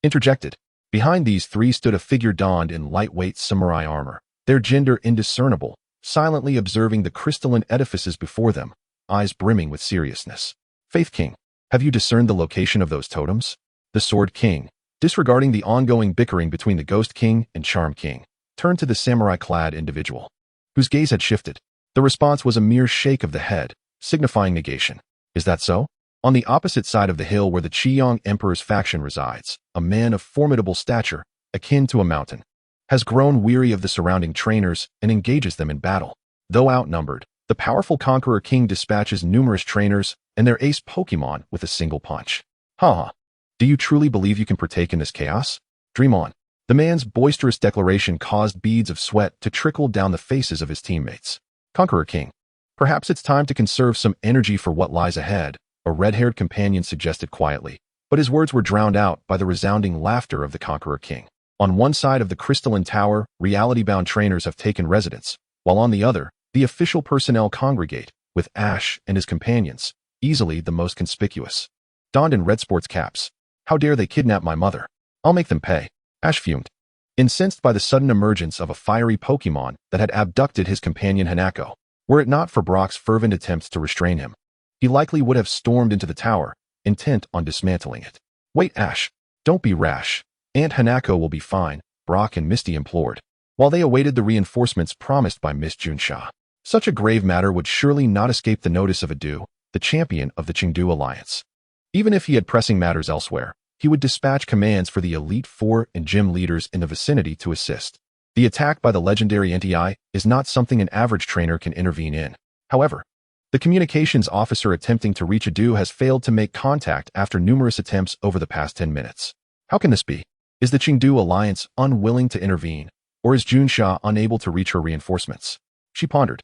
interjected. Behind these three stood a figure donned in lightweight samurai armor, their gender indiscernible, silently observing the crystalline edifices before them, eyes brimming with seriousness. Faith King, have you discerned the location of those totems? The Sword King, disregarding the ongoing bickering between the Ghost King and Charm King, turned to the samurai-clad individual, whose gaze had shifted. The response was a mere shake of the head, signifying negation. Is that so? On the opposite side of the hill where the Qiyang Emperor's faction resides, a man of formidable stature, akin to a mountain, has grown weary of the surrounding trainers and engages them in battle. Though outnumbered, the powerful Conqueror King dispatches numerous trainers and their ace Pokémon with a single punch. Haha. Do you truly believe you can partake in this chaos? Dream on. The man's boisterous declaration caused beads of sweat to trickle down the faces of his teammates. Conqueror King. Perhaps it's time to conserve some energy for what lies ahead, a red-haired companion suggested quietly, but his words were drowned out by the resounding laughter of the Conqueror King. On one side of the crystalline tower, reality-bound trainers have taken residence, while on the other, the official personnel congregate, with Ash and his companions, easily the most conspicuous. Donned in red sports caps. How dare they kidnap my mother? I'll make them pay. Ash fumed, incensed by the sudden emergence of a fiery Pokémon that had abducted his companion Hanako. Were it not for Brock's fervent attempts to restrain him, he likely would have stormed into the tower, intent on dismantling it. Wait, Ash. Don't be rash. Aunt Hanako will be fine, Brock and Misty implored, while they awaited the reinforcements promised by Miss Junsha. Such a grave matter would surely not escape the notice of Adu, the champion of the Chengdu Alliance. Even if he had pressing matters elsewhere, he would dispatch commands for the Elite Four and gym leaders in the vicinity to assist. The attack by the legendary NTI is not something an average trainer can intervene in. However, the communications officer attempting to reach Adu has failed to make contact after numerous attempts over the past 10 minutes. How can this be? Is the Chengdu Alliance unwilling to intervene, or is Junsha unable to reach her reinforcements? She pondered,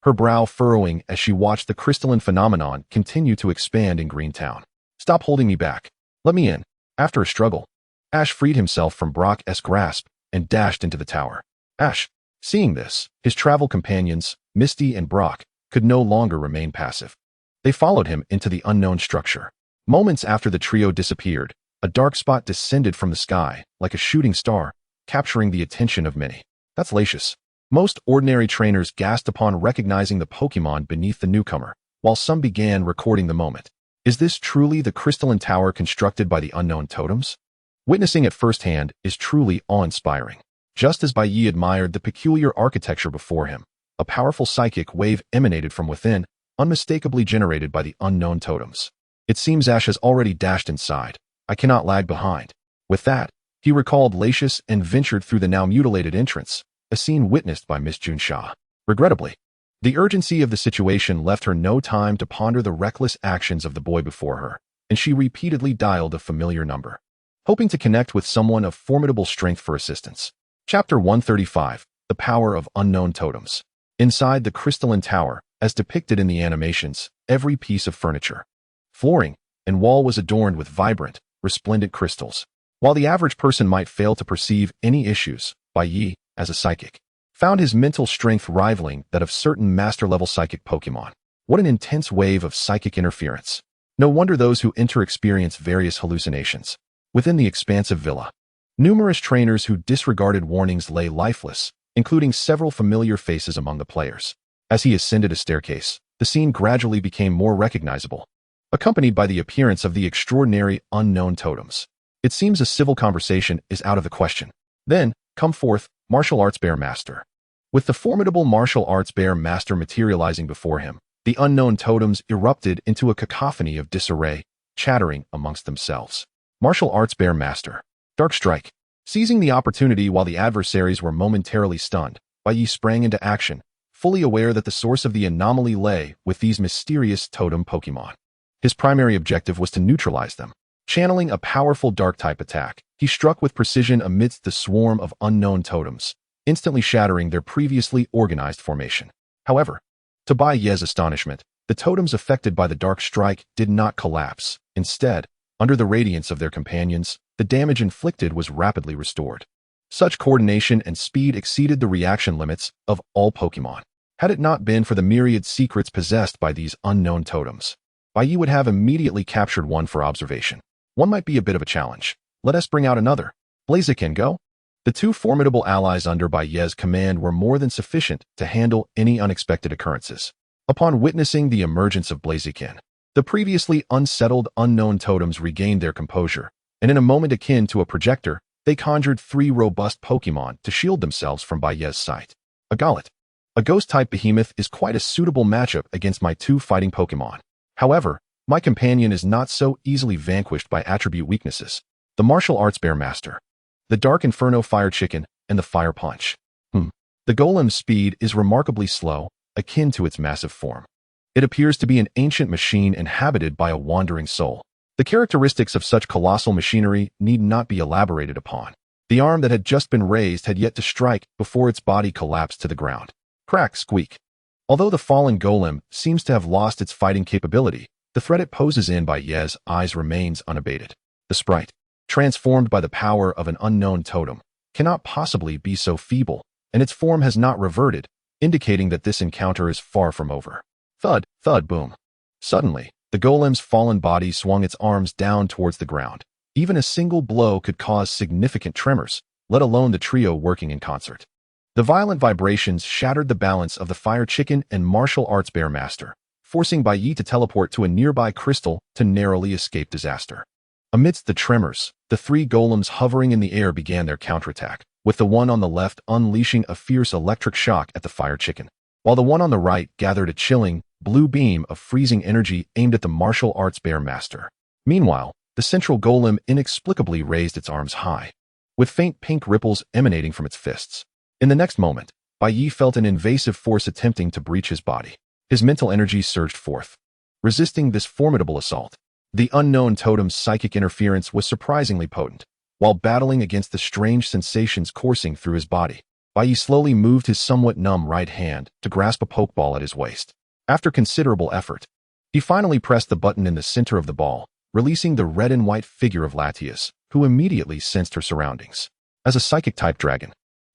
her brow furrowing as she watched the crystalline phenomenon continue to expand in Greentown. Stop holding me back. Let me in. After a struggle, Ash freed himself from Brock's grasp and dashed into the tower. Ash, seeing this, his travel companions, Misty and Brock, could no longer remain passive. They followed him into the unknown structure. Moments after the trio disappeared, a dark spot descended from the sky, like a shooting star, capturing the attention of many. That's Latias. Most ordinary trainers gasped upon recognizing the Pokémon beneath the newcomer, while some began recording the moment. Is this truly the crystalline tower constructed by the unknown totems? Witnessing it firsthand is truly awe-inspiring. Just as Bai Ye admired the peculiar architecture before him, a powerful psychic wave emanated from within, unmistakably generated by the unknown totems. It seems Ash has already dashed inside. I cannot lag behind. With that, he recalled Latius and ventured through the now mutilated entrance, a scene witnessed by Miss Junsha. Regrettably, the urgency of the situation left her no time to ponder the reckless actions of the boy before her, and she repeatedly dialed a familiar number, hoping to connect with someone of formidable strength for assistance. Chapter 135, The Power of Unknown Totems. Inside the crystalline tower, as depicted in the animations, every piece of furniture, flooring, and wall was adorned with vibrant, resplendent crystals. While the average person might fail to perceive any issues, Bai Ye, as a psychic, found his mental strength rivaling that of certain master-level psychic Pokémon. What an intense wave of psychic interference. No wonder those who enter experience various hallucinations. Within the expansive villa, numerous trainers who disregarded warnings lay lifeless, including several familiar faces among the players. As he ascended a staircase, the scene gradually became more recognizable, accompanied by the appearance of the extraordinary unknown totems. It seems a civil conversation is out of the question. Then, come forth, Martial Arts Bear Master. With the formidable Martial Arts Bear Master materializing before him, the unknown totems erupted into a cacophony of disarray, chattering amongst themselves. Martial Arts Bear Master. Dark Strike. Seizing the opportunity while the adversaries were momentarily stunned, Bai Ye sprang into action, fully aware that the source of the anomaly lay with these mysterious totem Pokémon. His primary objective was to neutralize them. Channeling a powerful Dark-type attack, he struck with precision amidst the swarm of unknown totems, instantly shattering their previously organized formation. However, to Bai Ye's astonishment, the totems affected by the Dark Strike did not collapse. Instead, under the radiance of their companions, the damage inflicted was rapidly restored. Such coordination and speed exceeded the reaction limits of all Pokémon. Had it not been for the myriad secrets possessed by these unknown totems, Bai Ye would have immediately captured one for observation. One might be a bit of a challenge. Let us bring out another. Blaziken, go. The two formidable allies under Bai Ye's command were more than sufficient to handle any unexpected occurrences. Upon witnessing the emergence of Blaziken, the previously unsettled unknown totems regained their composure, and in a moment akin to a projector, they conjured three robust Pokémon to shield themselves from Bai Ye's sight. A Golett. A ghost-type behemoth is quite a suitable matchup against my two fighting Pokémon. However, my companion is not so easily vanquished by attribute weaknesses. The Martial Arts Bear Master. The Dark Inferno Fire Chicken, and the Fire Punch. The golem's speed is remarkably slow, akin to its massive form. It appears to be an ancient machine inhabited by a wandering soul. The characteristics of such colossal machinery need not be elaborated upon. The arm that had just been raised had yet to strike before its body collapsed to the ground. Crack, squeak. Although the fallen golem seems to have lost its fighting capability, the threat it poses in Bai Ye's eyes remains unabated. The sprite, transformed by the power of an unknown totem, cannot possibly be so feeble, and its form has not reverted, indicating that this encounter is far from over. Thud, thud, boom. Suddenly, the golem's fallen body swung its arms down towards the ground. Even a single blow could cause significant tremors, let alone the trio working in concert. The violent vibrations shattered the balance of the Fire Chicken and Martial Arts Bear Master, forcing Bai Ye to teleport to a nearby crystal to narrowly escape disaster. Amidst the tremors, the three golems hovering in the air began their counterattack, with the one on the left unleashing a fierce electric shock at the Fire Chicken, while the one on the right gathered a chilling, blue beam of freezing energy aimed at the Martial Arts Bear Master. Meanwhile, the central golem inexplicably raised its arms high, with faint pink ripples emanating from its fists. In the next moment, Bai Ye felt an invasive force attempting to breach his body. His mental energy surged forth, resisting this formidable assault. The unknown totem's psychic interference was surprisingly potent. While battling against the strange sensations coursing through his body, Bai Ye slowly moved his somewhat numb right hand to grasp a pokeball at his waist. After considerable effort, he finally pressed the button in the center of the ball, releasing the red and white figure of Latias, who immediately sensed her surroundings. As a psychic-type dragon,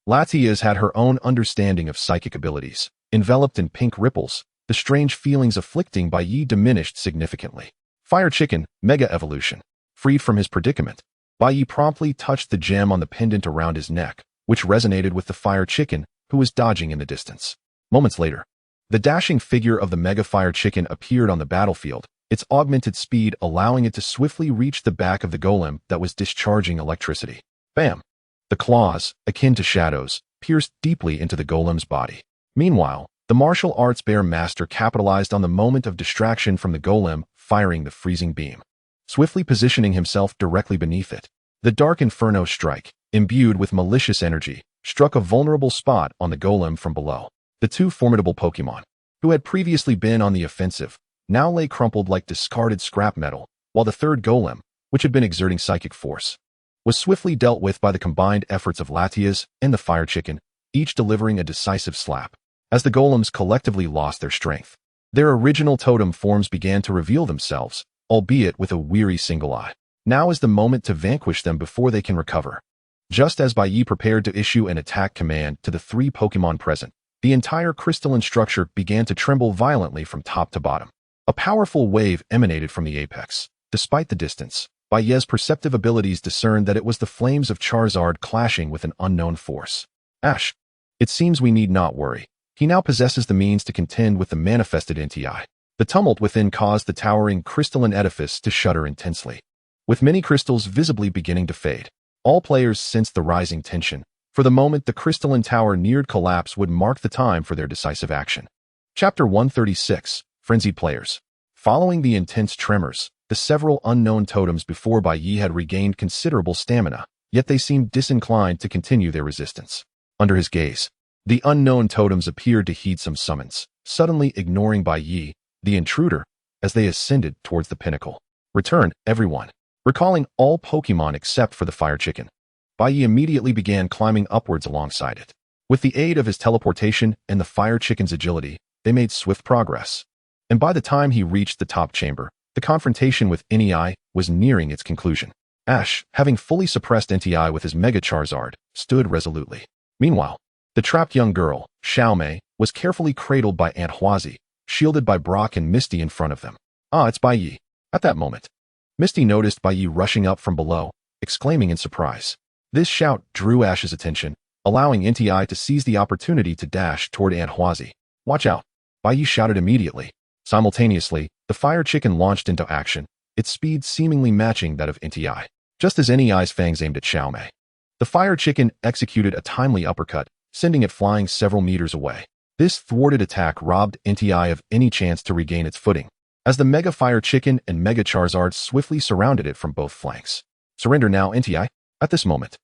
Latias had her own understanding of psychic abilities. Enveloped in pink ripples, the strange feelings afflicting Bai Ye diminished significantly. Fire Chicken, Mega Evolution. Freed from his predicament, Bai Ye promptly touched the gem on the pendant around his neck, which resonated with the Fire Chicken, who was dodging in the distance. Moments later, the dashing figure of the Mega Fire Chicken appeared on the battlefield, its augmented speed allowing it to swiftly reach the back of the golem that was discharging electricity. Bam! The claws, akin to shadows, pierced deeply into the golem's body. Meanwhile, the martial arts bear master capitalized on the moment of distraction from the golem, firing the freezing beam, swiftly positioning himself directly beneath it. The dark inferno strike, imbued with malicious energy, struck a vulnerable spot on the golem from below. The two formidable Pokémon, who had previously been on the offensive, now lay crumpled like discarded scrap metal, while the third golem, which had been exerting psychic force, was swiftly dealt with by the combined efforts of Latias and the Fire Chicken, each delivering a decisive slap. As the golems collectively lost their strength, their original totem forms began to reveal themselves, albeit with a weary single eye. Now is the moment to vanquish them before they can recover. Just as Bai Ye prepared to issue an attack command to the three Pokémon present, the entire crystalline structure began to tremble violently from top to bottom. A powerful wave emanated from the apex. Despite the distance, Bai Ye's perceptive abilities discerned that it was the flames of Charizard clashing with an unknown force. Ash. It seems we need not worry. He now possesses the means to contend with the manifested NTI. The tumult within caused the towering crystalline edifice to shudder intensely, with many crystals visibly beginning to fade. All players sensed the rising tension. For the moment the crystalline tower neared collapse would mark the time for their decisive action. Chapter 136, Frenzied Players. Following the intense tremors, the several unknown totems before Bai Ye had regained considerable stamina, yet they seemed disinclined to continue their resistance. Under his gaze, the unknown totems appeared to heed some summons, suddenly ignoring Bai Ye, the intruder, as they ascended towards the pinnacle. Return, everyone. Recalling all Pokémon except for the Fire Chicken, Bai Ye immediately began climbing upwards alongside it. With the aid of his teleportation and the Fire Chicken's agility, they made swift progress. And by the time he reached the top chamber, the confrontation with NEI was nearing its conclusion. Ash, having fully suppressed NTI with his Mega Charizard, stood resolutely. Meanwhile, the trapped young girl, Xiaomei, was carefully cradled by Aunt Huazi, shielded by Brock and Misty in front of them. Ah, it's Bai Ye. At that moment, Misty noticed Bai Ye rushing up from below, exclaiming in surprise. This shout drew Ash's attention, allowing NTI to seize the opportunity to dash toward Aunt Huazi. Watch out! Bai Ye shouted immediately. Simultaneously, the Fire Chicken launched into action, its speed seemingly matching that of NTI. Just as NEI's fangs aimed at Xiaomei, the Fire Chicken executed a timely uppercut, sending it flying several meters away. This thwarted attack robbed NTI of any chance to regain its footing, as the Mega Fire Chicken and Mega Charizard swiftly surrounded it from both flanks. Surrender now, NTI. At this moment,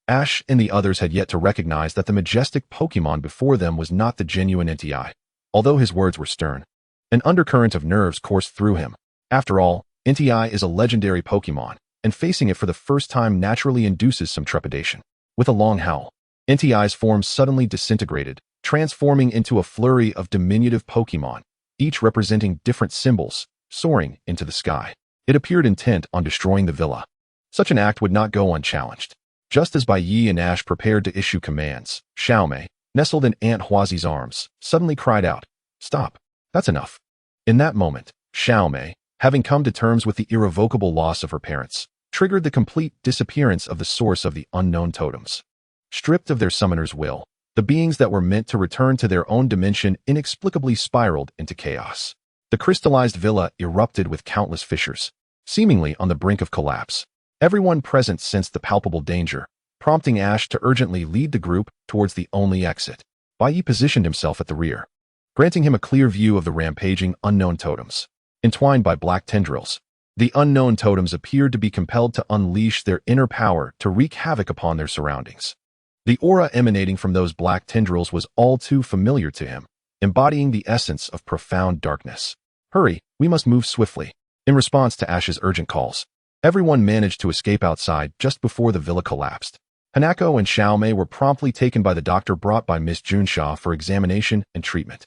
Ash and the others had yet to recognize that the majestic Pokémon before them was not the genuine NTI. Although his words were stern, an undercurrent of nerves coursed through him. After all, NTI is a legendary Pokémon, and facing it for the first time naturally induces some trepidation. With a long howl, NTI's form suddenly disintegrated, transforming into a flurry of diminutive Pokémon, each representing different symbols, soaring into the sky. It appeared intent on destroying the villa. Such an act would not go unchallenged. Just as Bai Ye and Ash prepared to issue commands, Xiaomei, nestled in Aunt Huazi's arms, suddenly cried out, "Stop! That's enough." In that moment, Xiaomei, having come to terms with the irrevocable loss of her parents, triggered the complete disappearance of the source of the unknown totems. Stripped of their summoner's will, the beings that were meant to return to their own dimension inexplicably spiraled into chaos. The crystallized villa erupted with countless fissures, seemingly on the brink of collapse. Everyone present sensed the palpable danger, prompting Ash to urgently lead the group towards the only exit. Bai Ye positioned himself at the rear, granting him a clear view of the rampaging unknown totems. Entwined by black tendrils, the unknown totems appeared to be compelled to unleash their inner power to wreak havoc upon their surroundings. The aura emanating from those black tendrils was all too familiar to him, embodying the essence of profound darkness. Hurry, we must move swiftly. In response to Ash's urgent calls, everyone managed to escape outside just before the villa collapsed. Hanako and Xiaomei were promptly taken by the doctor brought by Miss Junsha for examination and treatment.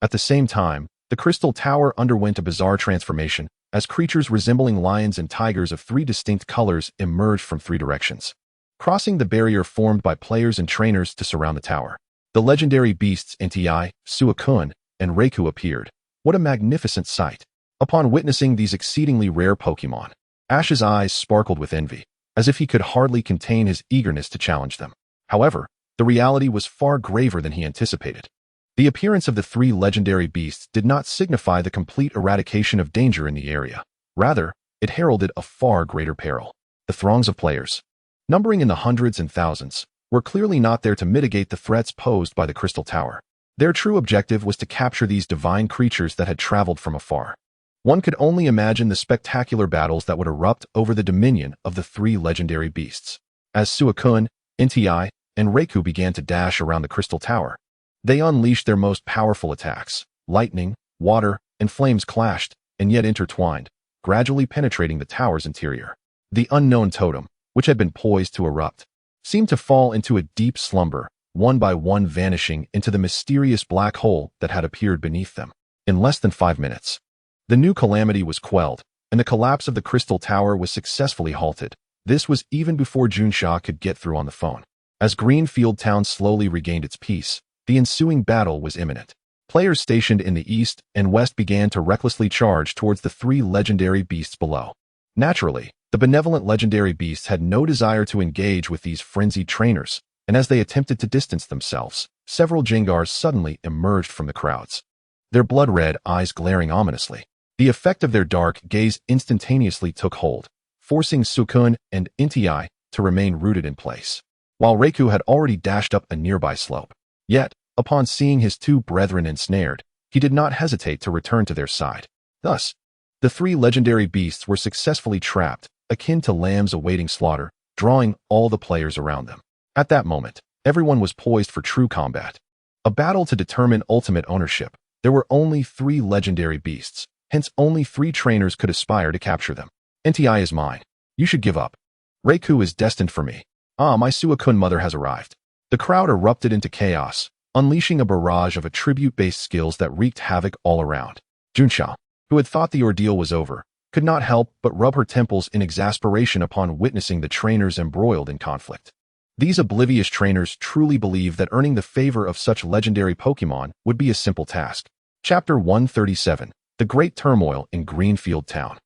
At the same time, the crystal tower underwent a bizarre transformation, as creatures resembling lions and tigers of three distinct colors emerged from three directions, crossing the barrier formed by players and trainers to surround the tower. The legendary beasts NTI, Suicune, and Reiku appeared. What a magnificent sight! Upon witnessing these exceedingly rare Pokémon, Ash's eyes sparkled with envy, as if he could hardly contain his eagerness to challenge them. However, the reality was far graver than he anticipated. The appearance of the three legendary beasts did not signify the complete eradication of danger in the area. Rather, it heralded a far greater peril. The throngs of players, numbering in the hundreds and thousands, were clearly not there to mitigate the threats posed by the Crystal Tower. Their true objective was to capture these divine creatures that had traveled from afar. One could only imagine the spectacular battles that would erupt over the dominion of the three legendary beasts. As Suicune, Inti, and Raikou began to dash around the Crystal Tower, they unleashed their most powerful attacks. Lightning, water, and flames clashed, and yet intertwined, gradually penetrating the tower's interior. The unknown totem, which had been poised to erupt, seemed to fall into a deep slumber, one by one vanishing into the mysterious black hole that had appeared beneath them. In less than 5 minutes, the new calamity was quelled, and the collapse of the Crystal Tower was successfully halted. This was even before Junsha could get through on the phone. As Greenfield Town slowly regained its peace, the ensuing battle was imminent. Players stationed in the east and west began to recklessly charge towards the three legendary beasts below. Naturally, the benevolent legendary beasts had no desire to engage with these frenzied trainers, and as they attempted to distance themselves, several Jingars suddenly emerged from the crowds, their blood-red eyes glaring ominously. The effect of their dark gaze instantaneously took hold, forcing Suicune and Inti to remain rooted in place, while Raikou had already dashed up a nearby slope. Yet, upon seeing his two brethren ensnared, he did not hesitate to return to their side. Thus, the three legendary beasts were successfully trapped, akin to lambs awaiting slaughter, drawing all the players around them. At that moment, everyone was poised for true combat. A battle to determine ultimate ownership. There were only three legendary beasts, hence only 3 trainers could aspire to capture them. Inti is mine. You should give up. Raikou is destined for me. Ah, my Suicune mother has arrived. The crowd erupted into chaos, unleashing a barrage of attribute-based skills that wreaked havoc all around. Junsha, who had thought the ordeal was over, could not help but rub her temples in exasperation upon witnessing the trainers embroiled in conflict. These oblivious trainers truly believed that earning the favor of such legendary Pokémon would be a simple task. Chapter 137, The Great Turmoil in Greenfield Town.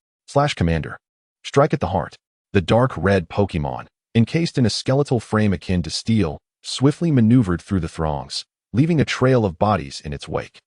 Commander. Strike at the heart. The dark red Pokémon, encased in a skeletal frame akin to steel, swiftly maneuvered through the throngs, leaving a trail of bodies in its wake.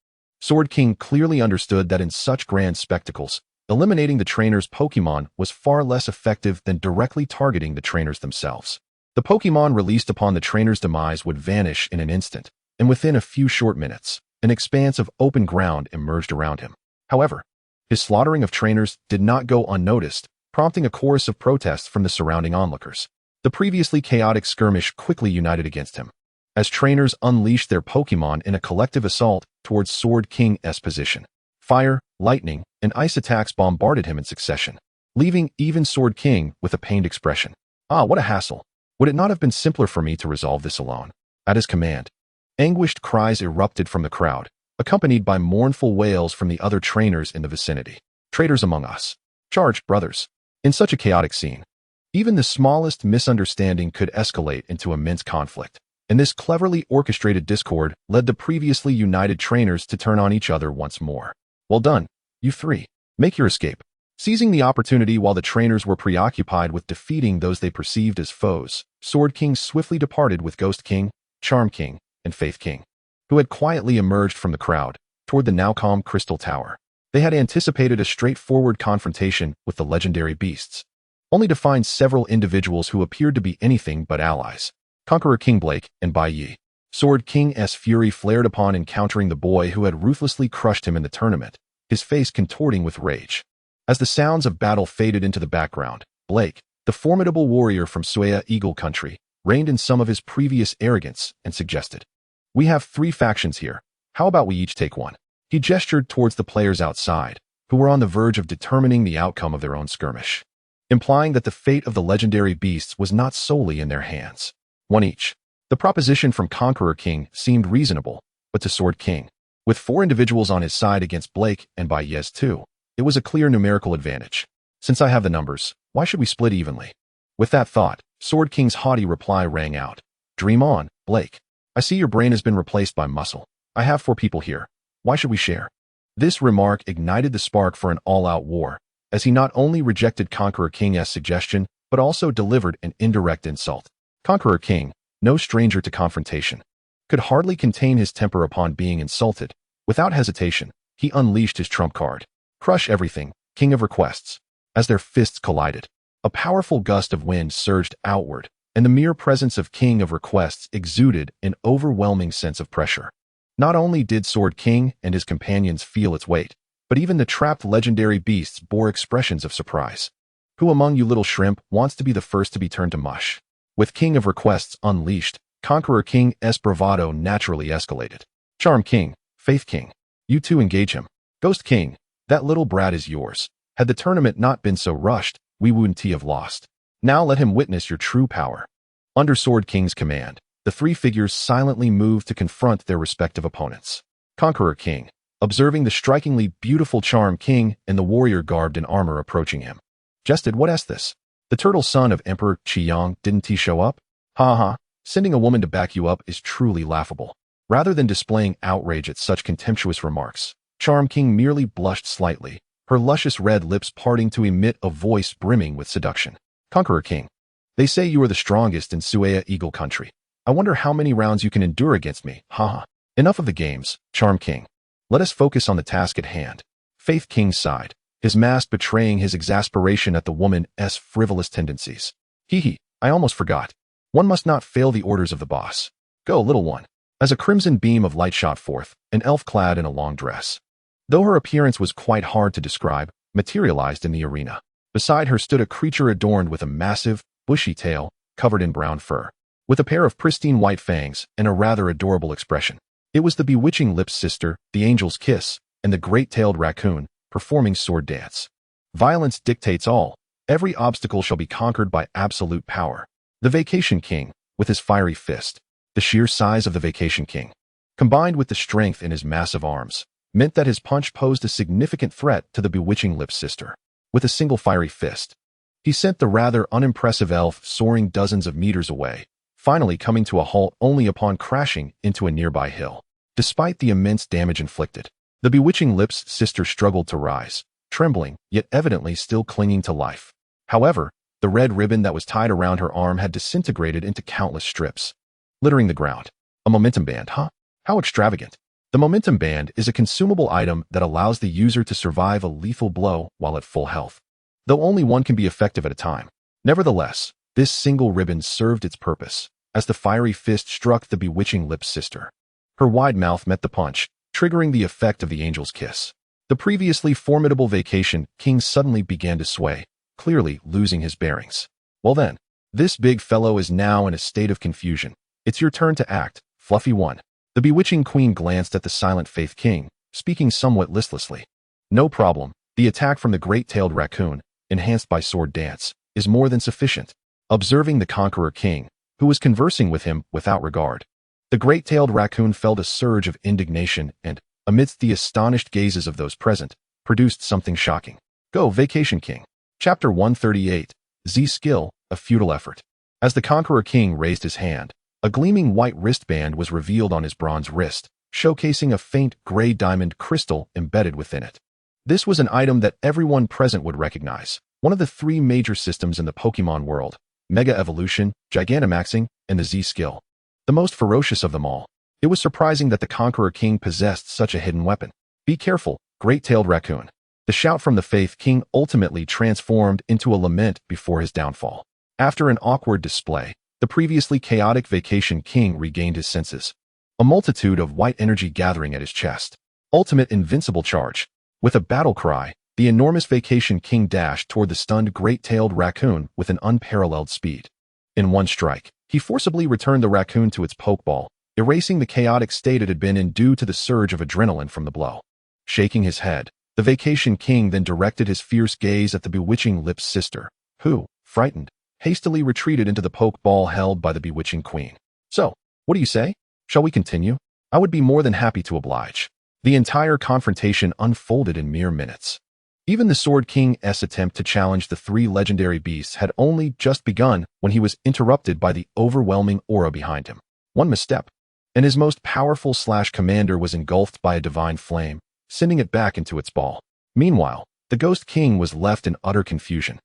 Sword King clearly understood that in such grand spectacles, eliminating the trainer's Pokémon was far less effective than directly targeting the trainers themselves. The Pokémon released upon the trainer's demise would vanish in an instant, and within a few short minutes, an expanse of open ground emerged around him. However, his slaughtering of trainers did not go unnoticed, prompting a chorus of protests from the surrounding onlookers. The previously chaotic skirmish quickly united against him, as trainers unleashed their Pokémon in a collective assault towards Sword King's position. Fire, lightning, and ice attacks bombarded him in succession, leaving even Sword King with a pained expression. Ah, what a hassle. Would it not have been simpler for me to resolve this alone? At his command, anguished cries erupted from the crowd, accompanied by mournful wails from the other trainers in the vicinity. Traitors among us. Charge, brothers. In such a chaotic scene, even the smallest misunderstanding could escalate into immense conflict, and this cleverly orchestrated discord led the previously united trainers to turn on each other once more. Well done, you 3. Make your escape. Seizing the opportunity while the trainers were preoccupied with defeating those they perceived as foes, Sword King swiftly departed with Ghost King, Charm King, and Faith King, who had quietly emerged from the crowd toward the now calm Crystal Tower. They had anticipated a straightforward confrontation with the legendary beasts, only to find several individuals who appeared to be anything but allies. Conqueror King Blake and Bai Ye. Sword King's fury flared upon encountering the boy who had ruthlessly crushed him in the tournament, his face contorting with rage. As the sounds of battle faded into the background, Blake, the formidable warrior from Suea Eagle Country, reined in some of his previous arrogance and suggested, "We have 3 factions here. How about we each take one?" He gestured towards the players outside, who were on the verge of determining the outcome of their own skirmish, implying that the fate of the legendary beasts was not solely in their hands. One each. The proposition from Conqueror King seemed reasonable, but to Sword King, with 4 individuals on his side against Blake and Bai Ye's 2, it was a clear numerical advantage. Since I have the numbers, why should we split evenly? With that thought, Sword King's haughty reply rang out. Dream on, Blake. I see your brain has been replaced by muscle. I have 4 people here. Why should we share? This remark ignited the spark for an all-out war, as he not only rejected Conqueror King's suggestion, but also delivered an indirect insult. Conqueror King, no stranger to confrontation, could hardly contain his temper upon being insulted. Without hesitation, he unleashed his trump card. Crush everything, King of Requests. As their fists collided, a powerful gust of wind surged outward, and the mere presence of King of Requests exuded an overwhelming sense of pressure. Not only did Sword King and his companions feel its weight, but even the trapped legendary beasts bore expressions of surprise. Who among you little shrimp wants to be the first to be turned to mush? With King of Requests unleashed, Conqueror King's bravado naturally escalated. Charm King, Faith King, you two engage him. Ghost King, that little brat is yours. Had the tournament not been so rushed, we wouldn't have lost. Now let him witness your true power. Under Sword King's command, the three figures silently moved to confront their respective opponents. Conqueror King, observing the strikingly beautiful Charm King and the warrior garbed in armor approaching him, jested, "What's this? The turtle son of Emperor Qiyang didn't he show up? Ha ha, sending a woman to back you up is truly laughable." Rather than displaying outrage at such contemptuous remarks, Charm King merely blushed slightly, her luscious red lips parting to emit a voice brimming with seduction. Conqueror King, they say you are the strongest in Suaya Eagle Country. I wonder how many rounds you can endure against me, haha. Enough of the games, Charm King. Let us focus on the task at hand. Faith King sighed, his mask betraying his exasperation at the woman's frivolous tendencies. Hehe, I almost forgot. One must not fail the orders of the boss. Go, little one. As a crimson beam of light shot forth, an elf clad in a long dress, though her appearance was quite hard to describe, materialized in the arena. Beside her stood a creature adorned with a massive, bushy tail, covered in brown fur, with a pair of pristine white fangs and a rather adorable expression. It was the bewitching Lips sister, the Angel's Kiss, and the great-tailed raccoon, performing sword dance. Violence dictates all. Every obstacle shall be conquered by absolute power. The Vacation King, with his fiery fist, the sheer size of the Vacation King, combined with the strength in his massive arms, meant that his punch posed a significant threat to the bewitching Lips sister. With a single fiery fist, he sent the rather unimpressive elf soaring dozens of meters away, finally coming to a halt only upon crashing into a nearby hill. Despite the immense damage inflicted, the bewitching Lips sister struggled to rise, trembling, yet evidently still clinging to life. However, the red ribbon that was tied around her arm had disintegrated into countless strips, littering the ground. A momentum band, huh? How extravagant. The momentum band is a consumable item that allows the user to survive a lethal blow while at full health, though only one can be effective at a time. Nevertheless, this single ribbon served its purpose, as the fiery fist struck the bewitching Lips sister. Her wide mouth met the punch, triggering the effect of the Angel's Kiss. The previously formidable Vacation King suddenly began to sway, clearly losing his bearings. Well then, this big fellow is now in a state of confusion. It's your turn to act, Fluffy One. The bewitching queen glanced at the silent Faith King, speaking somewhat listlessly. No problem, the attack from the great-tailed raccoon, enhanced by sword dance, is more than sufficient. Observing the Conqueror King, who was conversing with him without regard, the great-tailed raccoon felt a surge of indignation and, amidst the astonished gazes of those present, produced something shocking. Go, Vacation King. Chapter 138, Z Skill, a futile effort. As the Conqueror King raised his hand, a gleaming white wristband was revealed on his bronze wrist, showcasing a faint gray diamond crystal embedded within it. This was an item that everyone present would recognize, one of the three major systems in the Pokemon world: Mega Evolution, Gigantamaxing, and the Z Skill. The most ferocious of them all. It was surprising that the Conqueror King possessed such a hidden weapon. Be careful, great-tailed raccoon. The shout from the Faith King ultimately transformed into a lament before his downfall. After an awkward display, the previously chaotic Vacation King regained his senses. A multitude of white energy gathering at his chest. Ultimate invincible charge. With a battle cry, the enormous Vacation King dashed toward the stunned great-tailed raccoon with an unparalleled speed. In one strike, he forcibly returned the raccoon to its pokeball, erasing the chaotic state it had been in due to the surge of adrenaline from the blow. Shaking his head, the Vacation King then directed his fierce gaze at the bewitching Lips sister, who, frightened, hastily retreated into the pokeball held by the bewitching queen. So, what do you say? Shall we continue? I would be more than happy to oblige. The entire confrontation unfolded in mere minutes. Even the Sword King's attempt to challenge the three legendary beasts had only just begun when he was interrupted by the overwhelming aura behind him. One misstep, and his most powerful commander was engulfed by a divine flame, sending it back into its ball. Meanwhile, the Ghost King was left in utter confusion,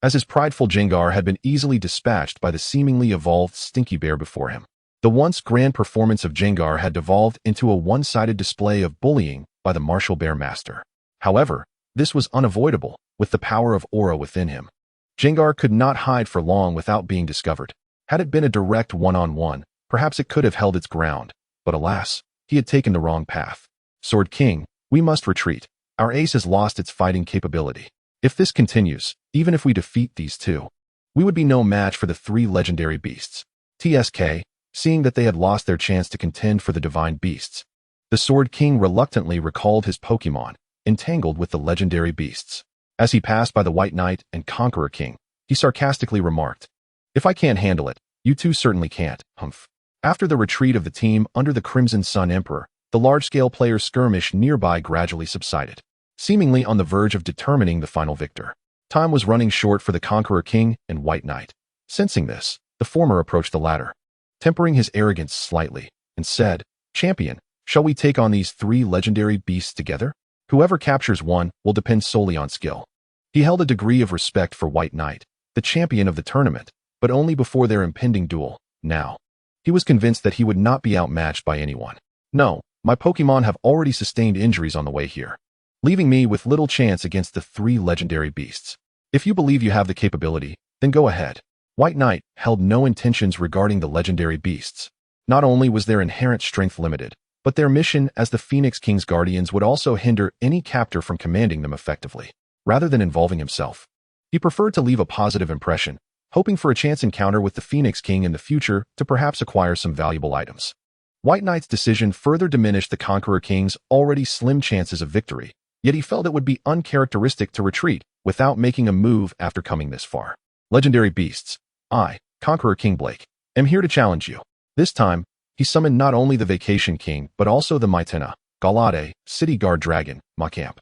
as his prideful Jengar had been easily dispatched by the seemingly evolved Stinky Bear before him. The once grand performance of Jengar had devolved into a one-sided display of bullying by the martial bear master. However, this was unavoidable with the power of aura within him. Jengar could not hide for long without being discovered. Had it been a direct one-on-one, perhaps it could have held its ground, but alas, he had taken the wrong path. Sword King, we must retreat. Our ace has lost its fighting capability. If this continues, even if we defeat these two, we would be no match for the three legendary beasts. TSK, seeing that they had lost their chance to contend for the divine beasts. The Sword King reluctantly recalled his Pokémon, entangled with the legendary beasts. As he passed by the White Knight and Conqueror King, he sarcastically remarked, "If I can't handle it, you two certainly can't, humph." After the retreat of the team under the Crimson Sun Emperor, the large-scale player skirmish nearby gradually subsided, seemingly on the verge of determining the final victor. Time was running short for the Conqueror King and White Knight. Sensing this, the former approached the latter, tempering his arrogance slightly, and said, "Champion, shall we take on these three legendary beasts together? Whoever captures one will depend solely on skill." He held a degree of respect for White Knight, the champion of the tournament, but only before their impending duel. Now, he was convinced that he would not be outmatched by anyone. "No, my Pokémon have already sustained injuries on the way here, leaving me with little chance against the three legendary beasts. If you believe you have the capability, then go ahead." White Knight held no intentions regarding the legendary beasts. Not only was their inherent strength limited, but their mission as the Phoenix King's guardians would also hinder any captor from commanding them effectively. Rather than involving himself, he preferred to leave a positive impression, hoping for a chance encounter with the Phoenix King in the future to perhaps acquire some valuable items. White Knight's decision further diminished the Conqueror King's already slim chances of victory, yet he felt it would be uncharacteristic to retreat without making a move after coming this far. "Legendary beasts, I, Conqueror King Blake, am here to challenge you." This time, he summoned not only the Vacation King but also the Mytena, Galade, City Guard Dragon, Macamp,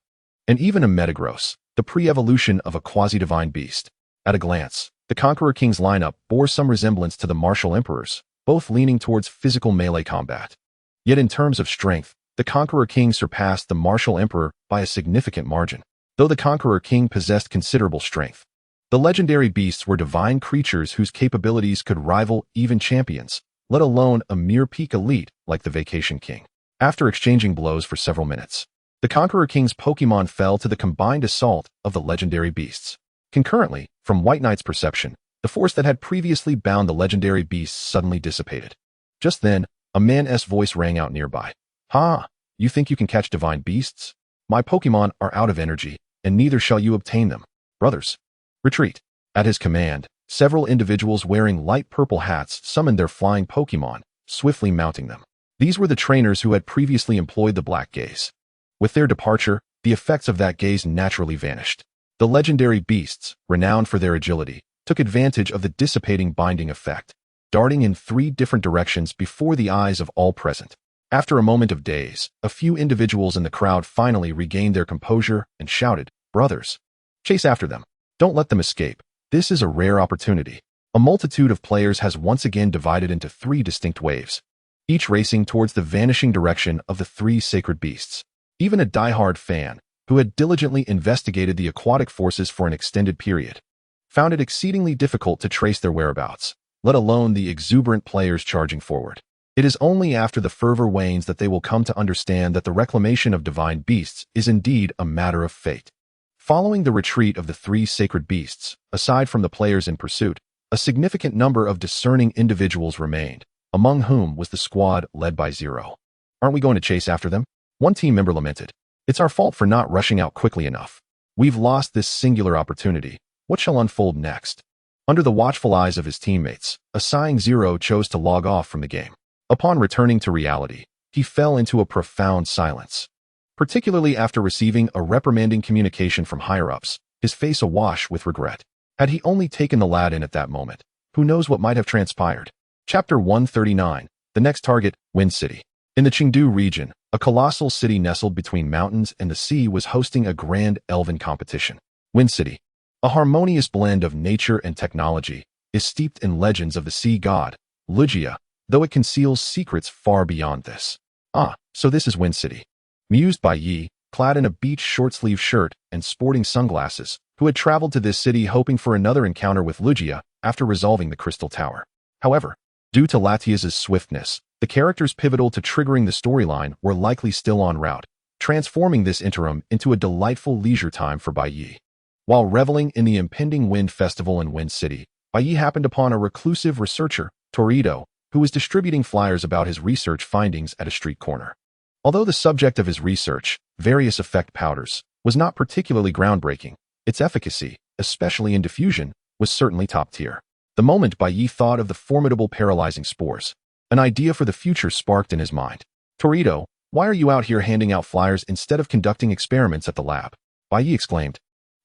and even a Metagross, the pre-evolution of a quasi-divine beast. At a glance, the Conqueror King's lineup bore some resemblance to the Martial Emperor's, both leaning towards physical melee combat. Yet in terms of strength, the Conqueror King surpassed the Martial Emperor by a significant margin. Though the Conqueror King possessed considerable strength, the legendary beasts were divine creatures whose capabilities could rival even champions, let alone a mere peak elite like the Vacation King. After exchanging blows for several minutes, the Conqueror King's Pokémon fell to the combined assault of the legendary beasts. Concurrently, from White Knight's perception, the force that had previously bound the legendary beasts suddenly dissipated. Just then, a man's voice rang out nearby. "Ha! You think you can catch divine beasts? My Pokémon are out of energy, and neither shall you obtain them. Brothers, retreat." At his command, several individuals wearing light purple hats summoned their flying Pokémon, swiftly mounting them. These were the trainers who had previously employed the Black Gaze. With their departure, the effects of that gaze naturally vanished. The legendary beasts, renowned for their agility, took advantage of the dissipating binding effect, darting in 3 different directions before the eyes of all present. After a moment of daze, a few individuals in the crowd finally regained their composure and shouted, "Brothers, chase after them. Don't let them escape. This is a rare opportunity." A multitude of players has once again divided into 3 distinct waves, each racing towards the vanishing direction of the 3 sacred beasts. Even a diehard fan, who had diligently investigated the aquatic forces for an extended period, found it exceedingly difficult to trace their whereabouts, let alone the exuberant players charging forward. It is only after the fervor wanes that they will come to understand that the reclamation of divine beasts is indeed a matter of fate. Following the retreat of the 3 sacred beasts, aside from the players in pursuit, a significant number of discerning individuals remained, among whom was the squad led by Zero. "Aren't we going to chase after them?" One team member lamented. "It's our fault for not rushing out quickly enough. We've lost this singular opportunity. What shall unfold next?" Under the watchful eyes of his teammates, a sighing Zero chose to log off from the game. Upon returning to reality, he fell into a profound silence. Particularly after receiving a reprimanding communication from higher-ups, his face awash with regret. Had he only taken the lad in at that moment, who knows what might have transpired. Chapter 139, The Next Target, Wind City. In the Chengdu region, a colossal city nestled between mountains and the sea was hosting a grand elven competition. Wind City, a harmonious blend of nature and technology, is steeped in legends of the sea god, Lugia, though it conceals secrets far beyond this. "Ah, so this is Wind City," mused Bai Ye, clad in a beach short-sleeve shirt and sporting sunglasses, who had traveled to this city hoping for another encounter with Lugia after resolving the Crystal Tower. However, Due to Latias's swiftness, the characters pivotal to triggering the storyline were likely still en route, transforming this interim into a delightful leisure time for Bai Ye. While reveling in the impending Wind Festival in Wind City, Bai Ye happened upon a reclusive researcher, Torito, who was distributing flyers about his research findings at a street corner. Although the subject of his research, various effect powders, was not particularly groundbreaking, its efficacy, especially in diffusion, was certainly top tier. The moment Bai Ye thought of the formidable paralyzing spores, an idea for the future sparked in his mind. Torito, why are you out here handing out flyers instead of conducting experiments at the lab? Bai Ye exclaimed,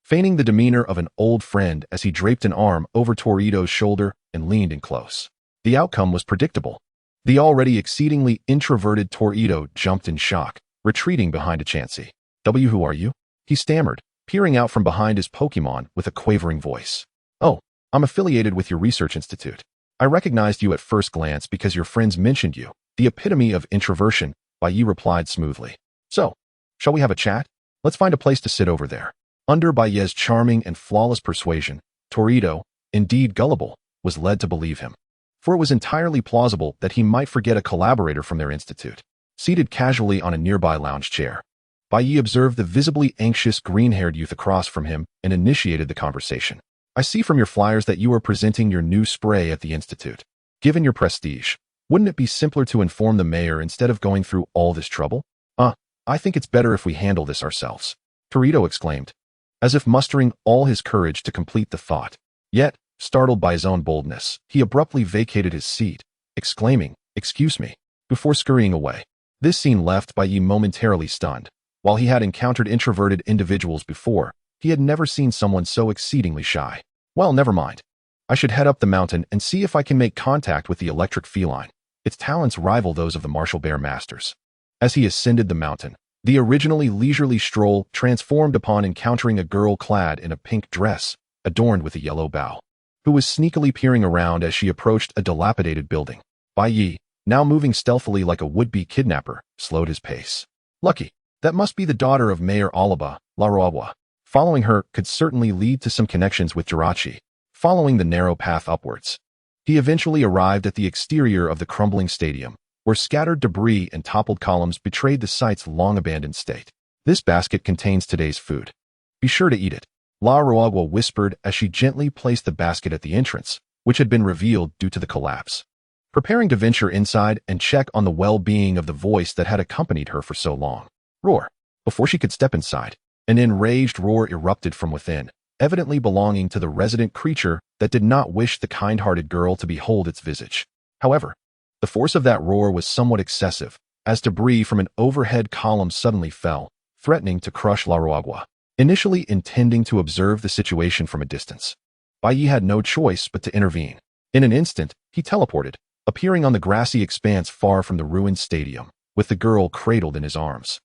feigning the demeanor of an old friend as he draped an arm over Torito's shoulder and leaned in close. The outcome was predictable. The already exceedingly introverted Torito jumped in shock, retreating behind a Chansey. Who are you? He stammered, peering out from behind his Pokémon with a quavering voice. Oh, I'm affiliated with your research institute. I recognized you at first glance because your friends mentioned you, the epitome of introversion, Bai Ye replied smoothly. So, shall we have a chat? Let's find a place to sit over there. Under Bai Ye's charming and flawless persuasion, Torito, indeed gullible, was led to believe him. For it was entirely plausible that he might forget a collaborator from their institute. Seated casually on a nearby lounge chair, Bai Ye observed the visibly anxious green-haired youth across from him and initiated the conversation. I see from your flyers that you are presenting your new spray at the institute. Given your prestige, wouldn't it be simpler to inform the mayor instead of going through all this trouble? I think it's better if we handle this ourselves, Torito exclaimed, as if mustering all his courage to complete the thought. Yet, startled by his own boldness, he abruptly vacated his seat, exclaiming, "Excuse me," before scurrying away. This scene left Bai Ye momentarily stunned. While he had encountered introverted individuals before, he had never seen someone so exceedingly shy. Well, never mind. I should head up the mountain and see if I can make contact with the electric feline. Its talents rival those of the martial bear masters. As he ascended the mountain, the originally leisurely stroll transformed upon encountering a girl clad in a pink dress, adorned with a yellow bow, who was sneakily peering around as she approached a dilapidated building. Bai Ye, now moving stealthily like a would-be kidnapper, slowed his pace. Lucky. That must be the daughter of Mayor Alaba, Laruagwa. Following her could certainly lead to some connections with Jirachi. Following the narrow path upwards, he eventually arrived at the exterior of the crumbling stadium, where scattered debris and toppled columns betrayed the site's long-abandoned state. This basket contains today's food. Be sure to eat it, Laruagwa whispered as she gently placed the basket at the entrance, which had been revealed due to the collapse. Preparing to venture inside and check on the well-being of the voice that had accompanied her for so long. Roar. Before she could step inside, an enraged roar erupted from within, evidently belonging to the resident creature that did not wish the kind-hearted girl to behold its visage. However, the force of that roar was somewhat excessive, as debris from an overhead column suddenly fell, threatening to crush Laruagwa. Initially intending to observe the situation from a distance, Bai Ye had no choice but to intervene. In an instant, he teleported, appearing on the grassy expanse far from the ruined stadium, with the girl cradled in his arms.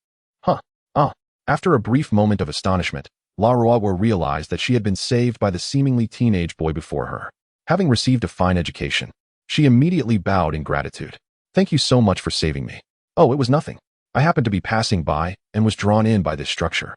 After a brief moment of astonishment, Laruagwa realized that she had been saved by the seemingly teenage boy before her. Having received a fine education, she immediately bowed in gratitude. Thank you so much for saving me. Oh, it was nothing. I happened to be passing by and was drawn in by this structure.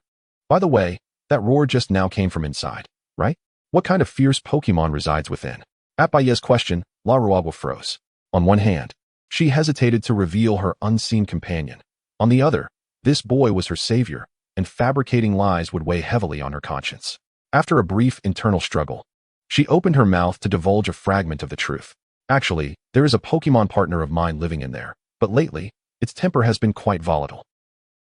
By the way, that roar just now came from inside, right? What kind of fierce Pokémon resides within? At Bai Ye's question, Laruagwa froze. On one hand, she hesitated to reveal her unseen companion. On the other, this boy was her savior, and fabricating lies would weigh heavily on her conscience. After a brief internal struggle, she opened her mouth to divulge a fragment of the truth. Actually, there is a Pokémon partner of mine living in there, but lately, its temper has been quite volatile.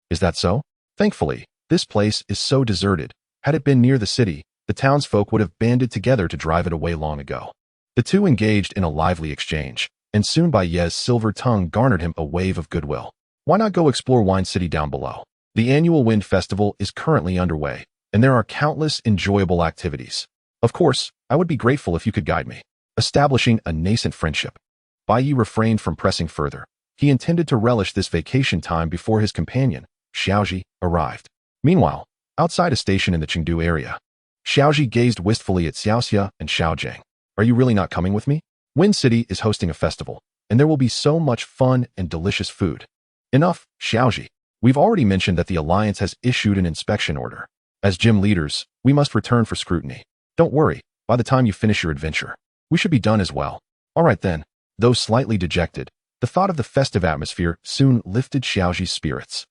Is that so? Thankfully, this place is so deserted. Had it been near the city, the townsfolk would have banded together to drive it away long ago. The two engaged in a lively exchange, and soon Bai Ye's silver tongue garnered him a wave of goodwill. Why not go explore Wine City down below? The annual Wind Festival is currently underway, and there are countless enjoyable activities. Of course, I would be grateful if you could guide me. Establishing a nascent friendship, Bai Ye refrained from pressing further. He intended to relish this vacation time before his companion, Xiaoji, arrived. Meanwhile, outside a station in the Chengdu area, Xiaoji gazed wistfully at Xiaoxia and Xiaojiang. Are you really not coming with me? Wind City is hosting a festival, and there will be so much fun and delicious food. Enough, Xiaoji. We've already mentioned that the Alliance has issued an inspection order. As gym leaders, we must return for scrutiny. Don't worry, by the time you finish your adventure, we should be done as well. All right then, Though slightly dejected, the thought of the festive atmosphere soon lifted Xiaoji's spirits.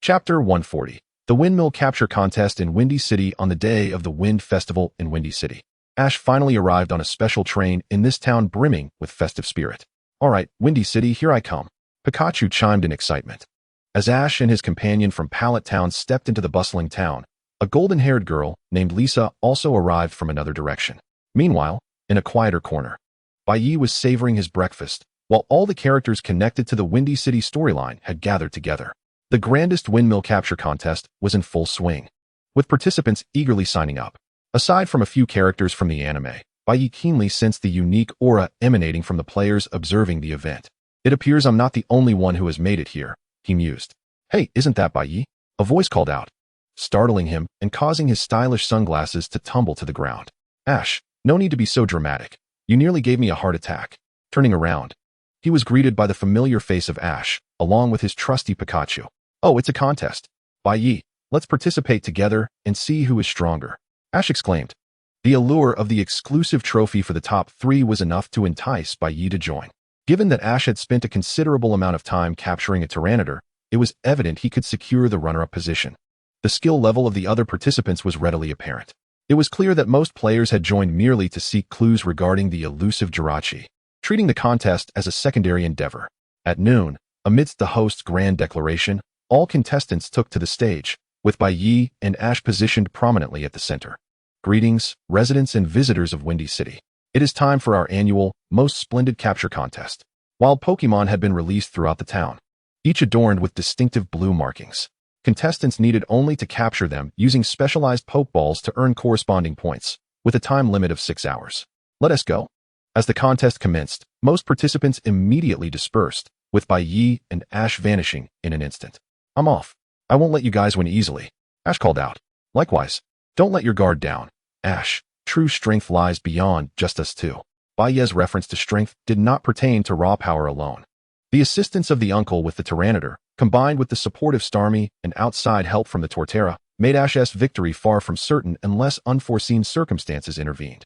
Chapter 140. The Windmill Capture Contest in Windy City. On the day of the Wind Festival in Windy City, Ash finally arrived on a special train in this town brimming with festive spirit. "All right, Windy City, here I come," Pikachu chimed in excitement. As Ash and his companion from Pallet Town stepped into the bustling town, a golden-haired girl named Lisa also arrived from another direction. Meanwhile, in a quieter corner, Bai Ye was savoring his breakfast, while all the characters connected to the Windy City storyline had gathered together. The grandest windmill capture contest was in full swing, with participants eagerly signing up. Aside from a few characters from the anime, Bai Ye keenly sensed the unique aura emanating from the players observing the event. "It appears I'm not the only one who has made it here," he mused. "Hey, isn't that Bai Ye?" a voice called out, startling him and causing his stylish sunglasses to tumble to the ground. "Ash, no need to be so dramatic. You nearly gave me a heart attack." Turning around, he was greeted by the familiar face of Ash, along with his trusty Pikachu. "Oh, it's a contest. Bai Ye, let's participate together and see who is stronger," Ash exclaimed. The allure of the exclusive trophy for the top 3 was enough to entice Bai Ye to join. Given that Ash had spent a considerable amount of time capturing a Tyranitar, it was evident he could secure the runner-up position. The skill level of the other participants was readily apparent. It was clear that most players had joined merely to seek clues regarding the elusive Jirachi, treating the contest as a secondary endeavor. At noon, amidst the host's grand declaration, all contestants took to the stage, with Bai Ye and Ash positioned prominently at the center. "Greetings, residents and visitors of Windy City. It is time for our annual, most splendid capture contest." Wild Pokémon had been released throughout the town, each adorned with distinctive blue markings. Contestants needed only to capture them using specialized Pokeballs to earn corresponding points, with a time limit of 6 hours. "Let us go." As the contest commenced, most participants immediately dispersed, with Bai Ye and Ash vanishing in an instant. "I'm off. I won't let you guys win easily," Ash called out. "Likewise, don't let your guard down, Ash. True strength lies beyond just us two." Bai Ye's reference to strength did not pertain to raw power alone. The assistance of the uncle with the Tyranitar, combined with the supportive Starmie and outside help from the Torterra, made Ash's victory far from certain unless unforeseen circumstances intervened.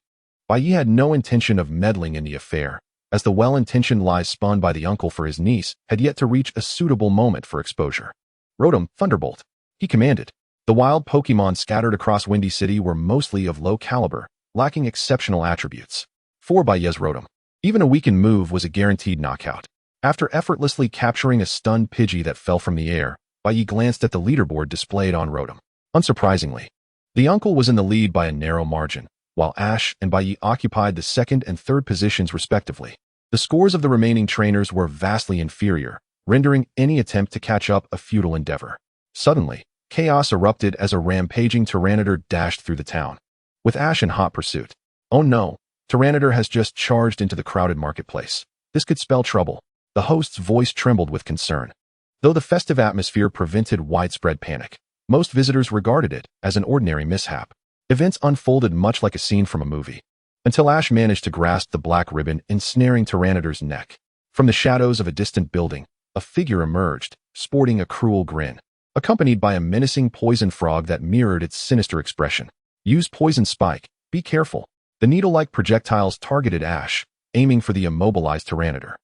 Bai Ye had no intention of meddling in the affair, as the well-intentioned lies spun by the uncle for his niece had yet to reach a suitable moment for exposure. "Rotom, Thunderbolt," he commanded. The wild Pokémon scattered across Windy City were mostly of low caliber, lacking exceptional attributes. For Bai Ye's Rotom, even a weakened move was a guaranteed knockout. After effortlessly capturing a stunned Pidgey that fell from the air, Bai Ye glanced at the leaderboard displayed on Rotom. Unsurprisingly, the uncle was in the lead by a narrow margin, while Ash and Bai Ye occupied the second and third positions respectively. The scores of the remaining trainers were vastly inferior, rendering any attempt to catch up a futile endeavor. Suddenly, chaos erupted as a rampaging Tyranitar dashed through the town, with Ash in hot pursuit. "Oh no, Tyranitar has just charged into the crowded marketplace. This could spell trouble." The host's voice trembled with concern. Though the festive atmosphere prevented widespread panic, most visitors regarded it as an ordinary mishap. Events unfolded much like a scene from a movie, until Ash managed to grasp the black ribbon ensnaring Tyranitar's neck. From the shadows of a distant building, a figure emerged, sporting a cruel grin, accompanied by a menacing poison frog that mirrored its sinister expression. "Use Poison Spike. Be careful." The needle-like projectiles targeted Ash, aiming for the immobilized Tyranitar.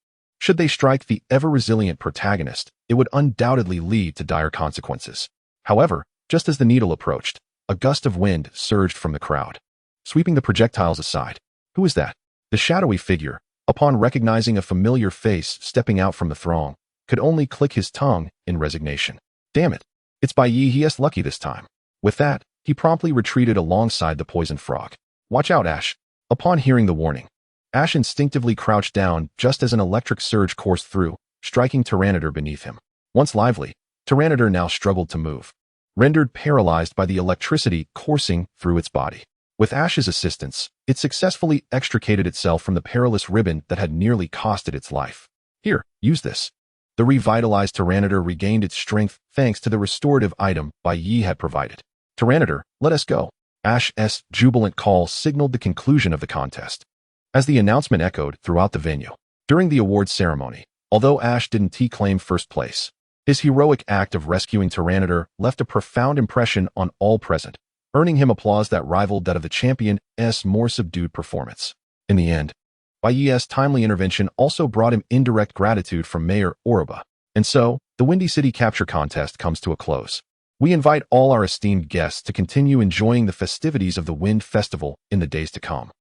Should they strike the ever-resilient protagonist, it would undoubtedly lead to dire consequences. However, just as the needle approached, a gust of wind surged from the crowd, sweeping the projectiles aside. "Who is that?" The shadowy figure, upon recognizing a familiar face stepping out from the throng, could only click his tongue in resignation. "Damn it, it's Bai Ye. He is lucky this time." With that, he promptly retreated alongside the poison frog. "Watch out, Ash." Upon hearing the warning, Ash instinctively crouched down just as an electric surge coursed through, striking Tyranitar beneath him. Once lively, Tyranitar now struggled to move, rendered paralyzed by the electricity coursing through its body. With Ash's assistance, it successfully extricated itself from the perilous ribbon that had nearly costed its life. "Here, use this." The revitalized Tyranitar regained its strength thanks to the restorative item Bai Ye had provided. "Tyranitar, let us go." Ash's jubilant call signaled the conclusion of the contest. As the announcement echoed throughout the venue, during the awards ceremony, although Ash didn't claim first place, his heroic act of rescuing Tyranitar left a profound impression on all present, earning him applause that rivaled that of the champion's more subdued performance. In the end, Bai Ye's timely intervention also brought him indirect gratitude from Mayor Oroba. And so, the Windy City capture contest comes to a close. We invite all our esteemed guests to continue enjoying the festivities of the Wind Festival in the days to come.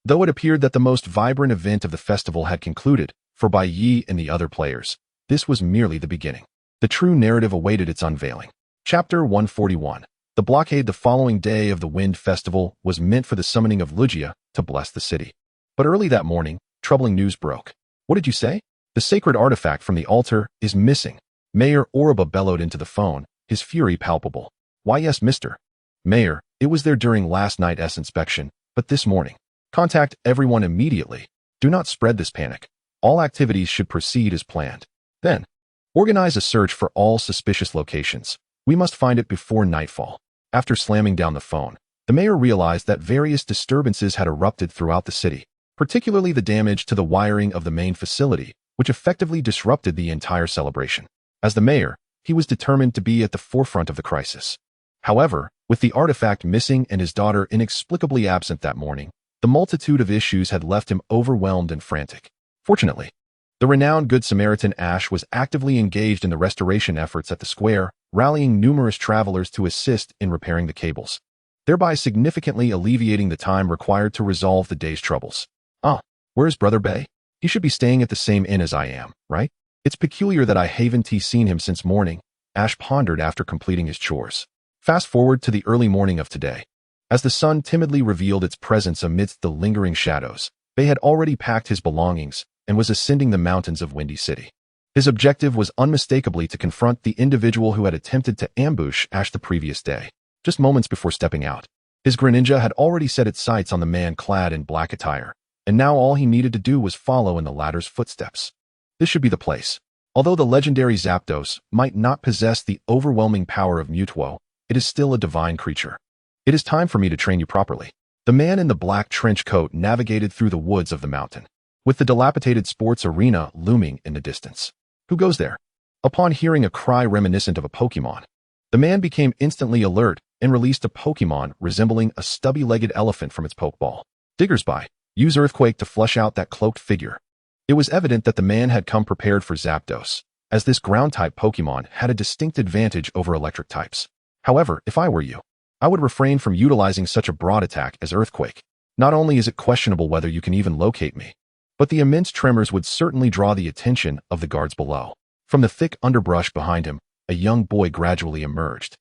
Though it appeared that the most vibrant event of the festival had concluded, for Bai Ye and the other players, this was merely the beginning. The true narrative awaited its unveiling. Chapter 141. The blockade the following day of the Wind Festival was meant for the summoning of Lugia to bless the city. But early that morning, troubling news broke. What did you say? The sacred artifact from the altar is missing. Mayor Oroba bellowed into the phone, his fury palpable. Why yes, Mr. Mayor, it was there during last night's inspection, but this morning. Contact everyone immediately. Do not spread this panic. All activities should proceed as planned. Then, organize a search for all suspicious locations. We must find it before nightfall. After slamming down the phone, the mayor realized that various disturbances had erupted throughout the city, particularly the damage to the wiring of the main facility, which effectively disrupted the entire celebration. As the mayor, he was determined to be at the forefront of the crisis. However, with the artifact missing and his daughter inexplicably absent that morning, the multitude of issues had left him overwhelmed and frantic. Fortunately, the renowned Good Samaritan Ash was actively engaged in the restoration efforts at the square, rallying numerous travelers to assist in repairing the cables, thereby significantly alleviating the time required to resolve the day's troubles. Where's Brother Bai? He should be staying at the same inn as I am, right? It's peculiar that I haven't seen him since morning, Ash pondered after completing his chores. Fast forward to the early morning of today. As the sun timidly revealed its presence amidst the lingering shadows, Bai had already packed his belongings and was ascending the mountains of Windy City. His objective was unmistakably to confront the individual who had attempted to ambush Ash the previous day, just moments before stepping out. His Greninja had already set its sights on the man clad in black attire, and now all he needed to do was follow in the latter's footsteps. This should be the place. Although the legendary Zapdos might not possess the overwhelming power of Mutuo, it is still a divine creature. It is time for me to train you properly. The man in the black trench coat navigated through the woods of the mountain, with the dilapidated sports arena looming in the distance. Who goes there? Upon hearing a cry reminiscent of a Pokémon, the man became instantly alert and released a Pokémon resembling a stubby-legged elephant from its Pokeball. Diggersby, use Earthquake to flush out that cloaked figure. It was evident that the man had come prepared for Zapdos, as this ground-type Pokémon had a distinct advantage over electric types. However, if I were you, I would refrain from utilizing such a broad attack as Earthquake. Not only is it questionable whether you can even locate me, but the immense tremors would certainly draw the attention of the guards below. From the thick underbrush behind him, a young boy gradually emerged,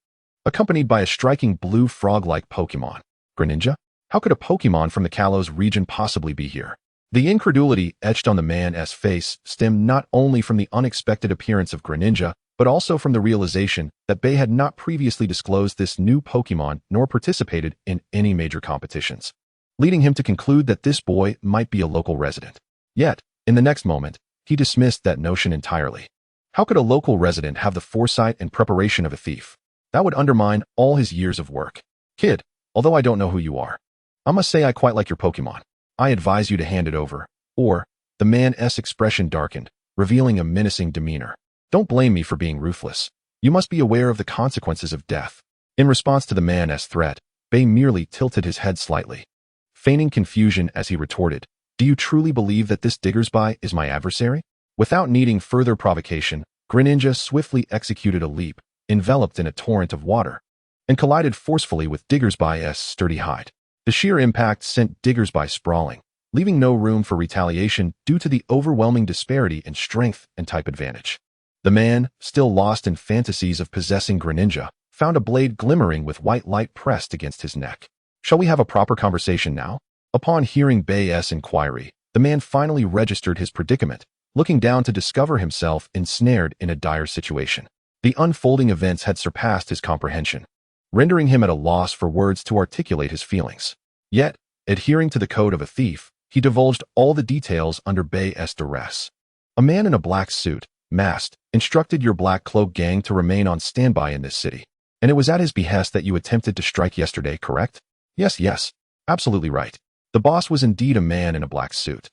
accompanied by a striking blue frog-like Pokémon. Greninja? How could a Pokémon from the Kalos region possibly be here? The incredulity etched on the man's face stemmed not only from the unexpected appearance of Greninja, but also from the realization that Bai had not previously disclosed this new Pokémon nor participated in any major competitions, leading him to conclude that this boy might be a local resident. Yet, in the next moment, he dismissed that notion entirely. How could a local resident have the foresight and preparation of a thief? That would undermine all his years of work. Kid, although I don't know who you are, I must say I quite like your Pokémon. I advise you to hand it over, or, the man's expression darkened, revealing a menacing demeanor. Don't blame me for being ruthless. You must be aware of the consequences of death. In response to the man's threat, Bai merely tilted his head slightly, feigning confusion as he retorted, do you truly believe that this Diggersby is my adversary? Without needing further provocation, Greninja swiftly executed a leap, enveloped in a torrent of water, and collided forcefully with Diggersby's sturdy hide. The sheer impact sent Diggersby sprawling, leaving no room for retaliation due to the overwhelming disparity in strength and type advantage. The man, still lost in fantasies of possessing Greninja, found a blade glimmering with white light pressed against his neck. Shall we have a proper conversation now? Upon hearing Bai's inquiry, the man finally registered his predicament, looking down to discover himself ensnared in a dire situation. The unfolding events had surpassed his comprehension, rendering him at a loss for words to articulate his feelings. Yet, adhering to the code of a thief, he divulged all the details under Bai's duress. A man in a black suit, masked, instructed your Black Cloak gang to remain on standby in this city, and it was at his behest that you attempted to strike yesterday, correct? Yes, absolutely right. The boss was indeed a man in a black suit,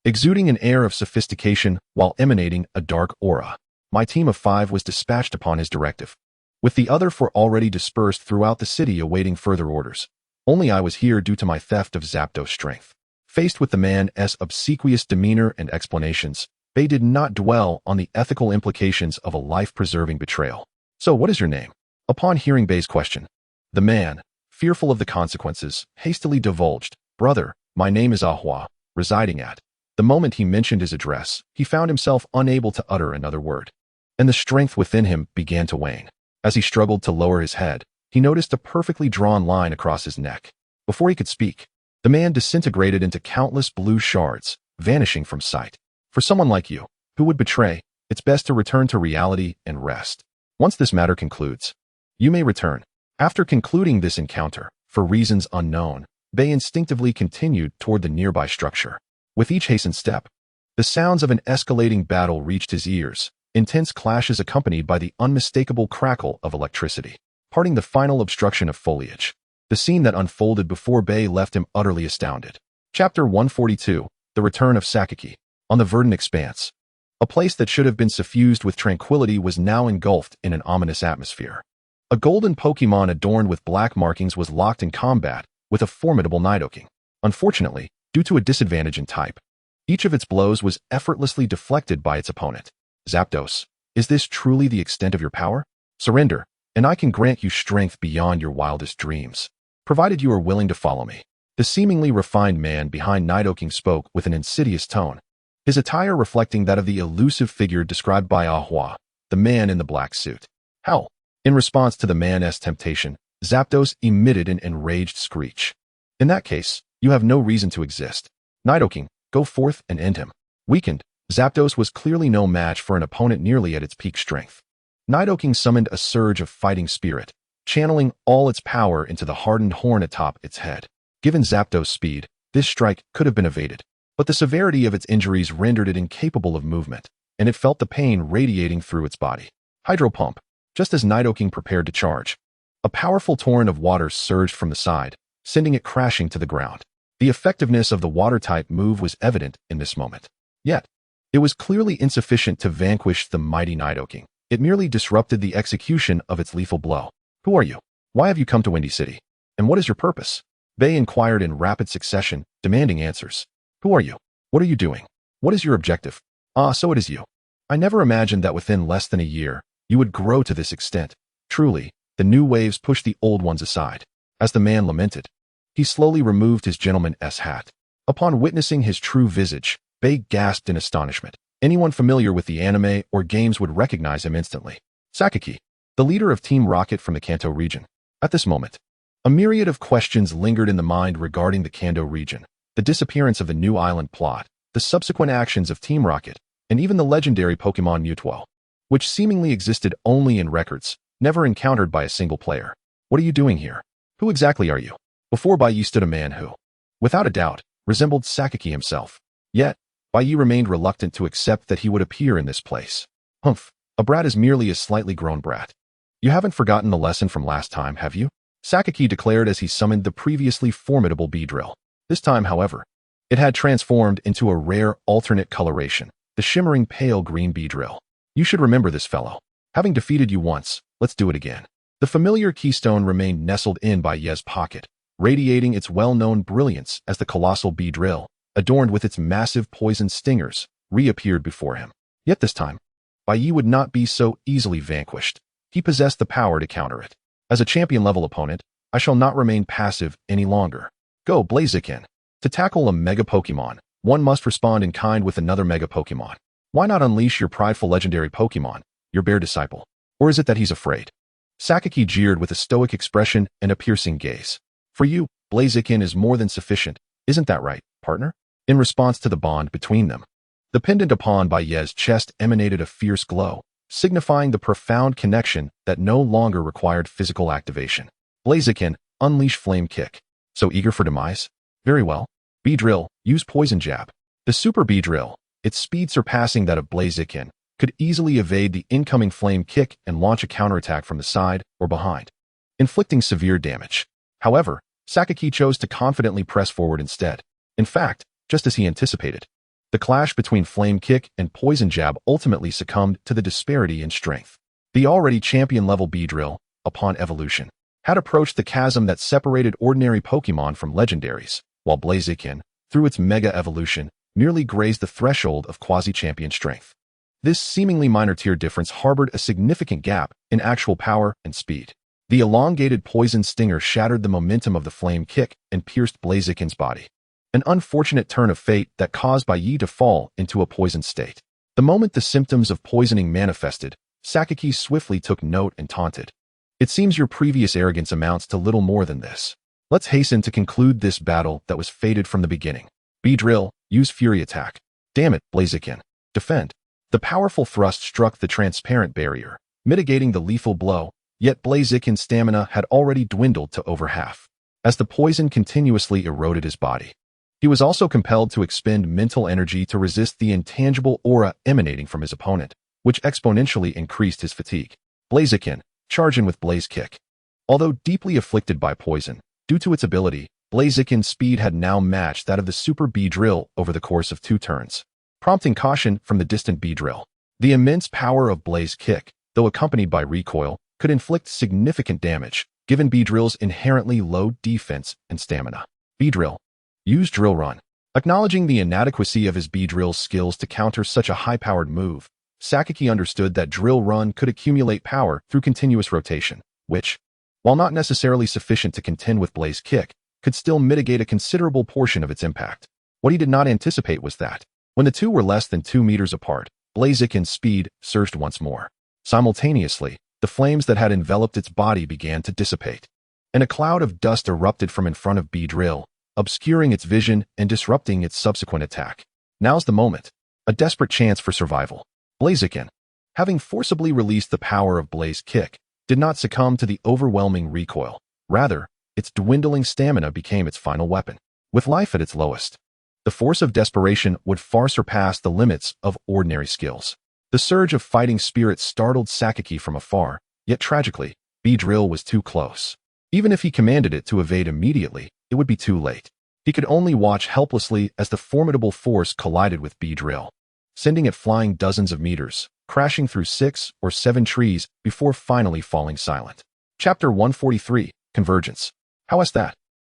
exuding an air of sophistication while emanating a dark aura. My team of 5 was dispatched upon his directive, with the other 4 already dispersed throughout the city awaiting further orders. Only I was here due to my theft of Zapdos strength. Faced with the man's obsequious demeanor and explanations, Bai did not dwell on the ethical implications of a life-preserving betrayal. "So what is your name?" Upon hearing Bai's question, the man, fearful of the consequences, hastily divulged, "Brother, my name is Ahua, residing at." The moment he mentioned his address, he found himself unable to utter another word, and the strength within him began to wane. As he struggled to lower his head, he noticed a perfectly drawn line across his neck. Before he could speak, the man disintegrated into countless blue shards, vanishing from sight. "For someone like you, who would betray, it's best to return to reality and rest. Once this matter concludes, you may return." After concluding this encounter, for reasons unknown, Bai instinctively continued toward the nearby structure. With each hastened step, the sounds of an escalating battle reached his ears, intense clashes accompanied by the unmistakable crackle of electricity, parting the final obstruction of foliage. The scene that unfolded before Bai left him utterly astounded. Chapter 142, The Return of Sakaki. On the verdant expanse, a place that should have been suffused with tranquility was now engulfed in an ominous atmosphere. A golden Pokémon adorned with black markings was locked in combat with a formidable Nidoking. Unfortunately, due to a disadvantage in type, each of its blows was effortlessly deflected by its opponent. "Zapdos, is this truly the extent of your power? Surrender, and I can grant you strength beyond your wildest dreams, provided you are willing to follow me." The seemingly refined man behind Nidoking spoke with an insidious tone, his attire reflecting that of the elusive figure described by Ahua, the man in the black suit. "How?" In response to the man's temptation, Zapdos emitted an enraged screech. "In that case, you have no reason to exist. Nidoking, go forth and end him." Weakened, Zapdos was clearly no match for an opponent nearly at its peak strength. Nidoking summoned a surge of fighting spirit, channeling all its power into the hardened horn atop its head. Given Zapdos' speed, this strike could have been evaded, but the severity of its injuries rendered it incapable of movement, and it felt the pain radiating through its body. Hydro Pump. Just as Nidoking prepared to charge, a powerful torrent of water surged from the side, sending it crashing to the ground. The effectiveness of the water-type move was evident in this moment. Yet, it was clearly insufficient to vanquish the mighty Nidoking. It merely disrupted the execution of its lethal blow. "Who are you? Why have you come to Windy City? And what is your purpose?" Bai inquired in rapid succession, demanding answers. "Who are you? What are you doing? What is your objective? Ah, so it is you. I never imagined that within less than a year, you would grow to this extent. Truly, the new waves pushed the old ones aside." As the man lamented, he slowly removed his gentleman's hat. Upon witnessing his true visage, Bai gasped in astonishment. Anyone familiar with the anime or games would recognize him instantly. Sakaki, the leader of Team Rocket from the Kanto region. At this moment, a myriad of questions lingered in the mind regarding the Kanto region, the disappearance of the new island plot, the subsequent actions of Team Rocket, and even the legendary Pokémon Mewtwo, which seemingly existed only in records, never encountered by a single player. "What are you doing here? Who exactly are you?" Before Bai Ye stood a man who, without a doubt, resembled Sakaki himself. Yet, Bai Ye remained reluctant to accept that he would appear in this place. "Humph, a brat is merely a slightly grown brat. You haven't forgotten the lesson from last time, have you?" Sakaki declared as he summoned the previously formidable Beedrill. This time, however, it had transformed into a rare alternate coloration, the shimmering pale green Beedrill. "You should remember this fellow. Having defeated you once, let's do it again." The familiar keystone remained nestled in Bai Ye's pocket, radiating its well-known brilliance as the colossal Beedrill, adorned with its massive poison stingers, reappeared before him. Yet this time, Bai Ye would not be so easily vanquished. He possessed the power to counter it. "As a champion-level opponent, I shall not remain passive any longer. Go, Blaziken." To tackle a Mega Pokémon, one must respond in kind with another Mega Pokémon. Why not unleash your prideful legendary Pokémon, your bear disciple? Or is it that he's afraid? Sakaki jeered with a stoic expression and a piercing gaze. "For you, Blaziken is more than sufficient. Isn't that right, partner?" In response to the bond between them, the pendant upon Bai Ye's chest emanated a fierce glow, signifying the profound connection that no longer required physical activation. "Blaziken, unleash Flame Kick. So eager for demise? Very well. Beedrill, use Poison Jab." The Super Beedrill, its speed surpassing that of Blaziken, could easily evade the incoming Flame Kick and launch a counterattack from the side or behind, inflicting severe damage. However, Sakaki chose to confidently press forward instead. In fact, just as he anticipated, the clash between Flame Kick and Poison Jab ultimately succumbed to the disparity in strength. The already champion-level Beedrill, upon evolution, had approached the chasm that separated ordinary Pokémon from legendaries, while Blaziken, through its mega evolution, nearly grazed the threshold of quasi-champion strength. This seemingly minor tier difference harbored a significant gap in actual power and speed. The elongated poison stinger shattered the momentum of the flame kick and pierced Blaziken's body. An unfortunate turn of fate that caused Bai Ye to fall into a poisoned state. The moment the symptoms of poisoning manifested, Sakaki swiftly took note and taunted. It seems your previous arrogance amounts to little more than this. Let's hasten to conclude this battle that was fated from the beginning. B-Drill, use Fury Attack. Damn it, Blaziken. Defend. The powerful thrust struck the transparent barrier, mitigating the lethal blow, yet Blaziken's stamina had already dwindled to over half, as the poison continuously eroded his body. He was also compelled to expend mental energy to resist the intangible aura emanating from his opponent, which exponentially increased his fatigue. Blaziken, charge in with Blaze Kick. Although deeply afflicted by poison, due to its ability, Blaziken's speed had now matched that of the Super B-Drill over the course of 2 turns, prompting caution from the distant B-Drill. The immense power of Blaze Kick, though accompanied by recoil, could inflict significant damage, given B-Drill's inherently low defense and stamina. B-Drill. Use Drill Run. Acknowledging the inadequacy of his B-Drill's skills to counter such a high-powered move, Sakaki understood that Drill Run could accumulate power through continuous rotation, which, while not necessarily sufficient to contend with Blaze Kick, could still mitigate a considerable portion of its impact. What he did not anticipate was that, when the two were less than 2 meters apart, Blaziken's speed surged once more. Simultaneously, the flames that had enveloped its body began to dissipate, and a cloud of dust erupted from in front of B-Drill, obscuring its vision and disrupting its subsequent attack. Now's the moment. A desperate chance for survival. Blaziken, having forcibly released the power of Blaze Kick, did not succumb to the overwhelming recoil. Rather, its dwindling stamina became its final weapon. With life at its lowest, the force of desperation would far surpass the limits of ordinary skills. The surge of fighting spirit startled Sakaki from afar, yet tragically, B-Drill was too close. Even if he commanded it to evade immediately, it would be too late. He could only watch helplessly as the formidable force collided with B-Drill, sending it flying dozens of meters, crashing through 6 or 7 trees before finally falling silent. Chapter 143, Convergence. How is that?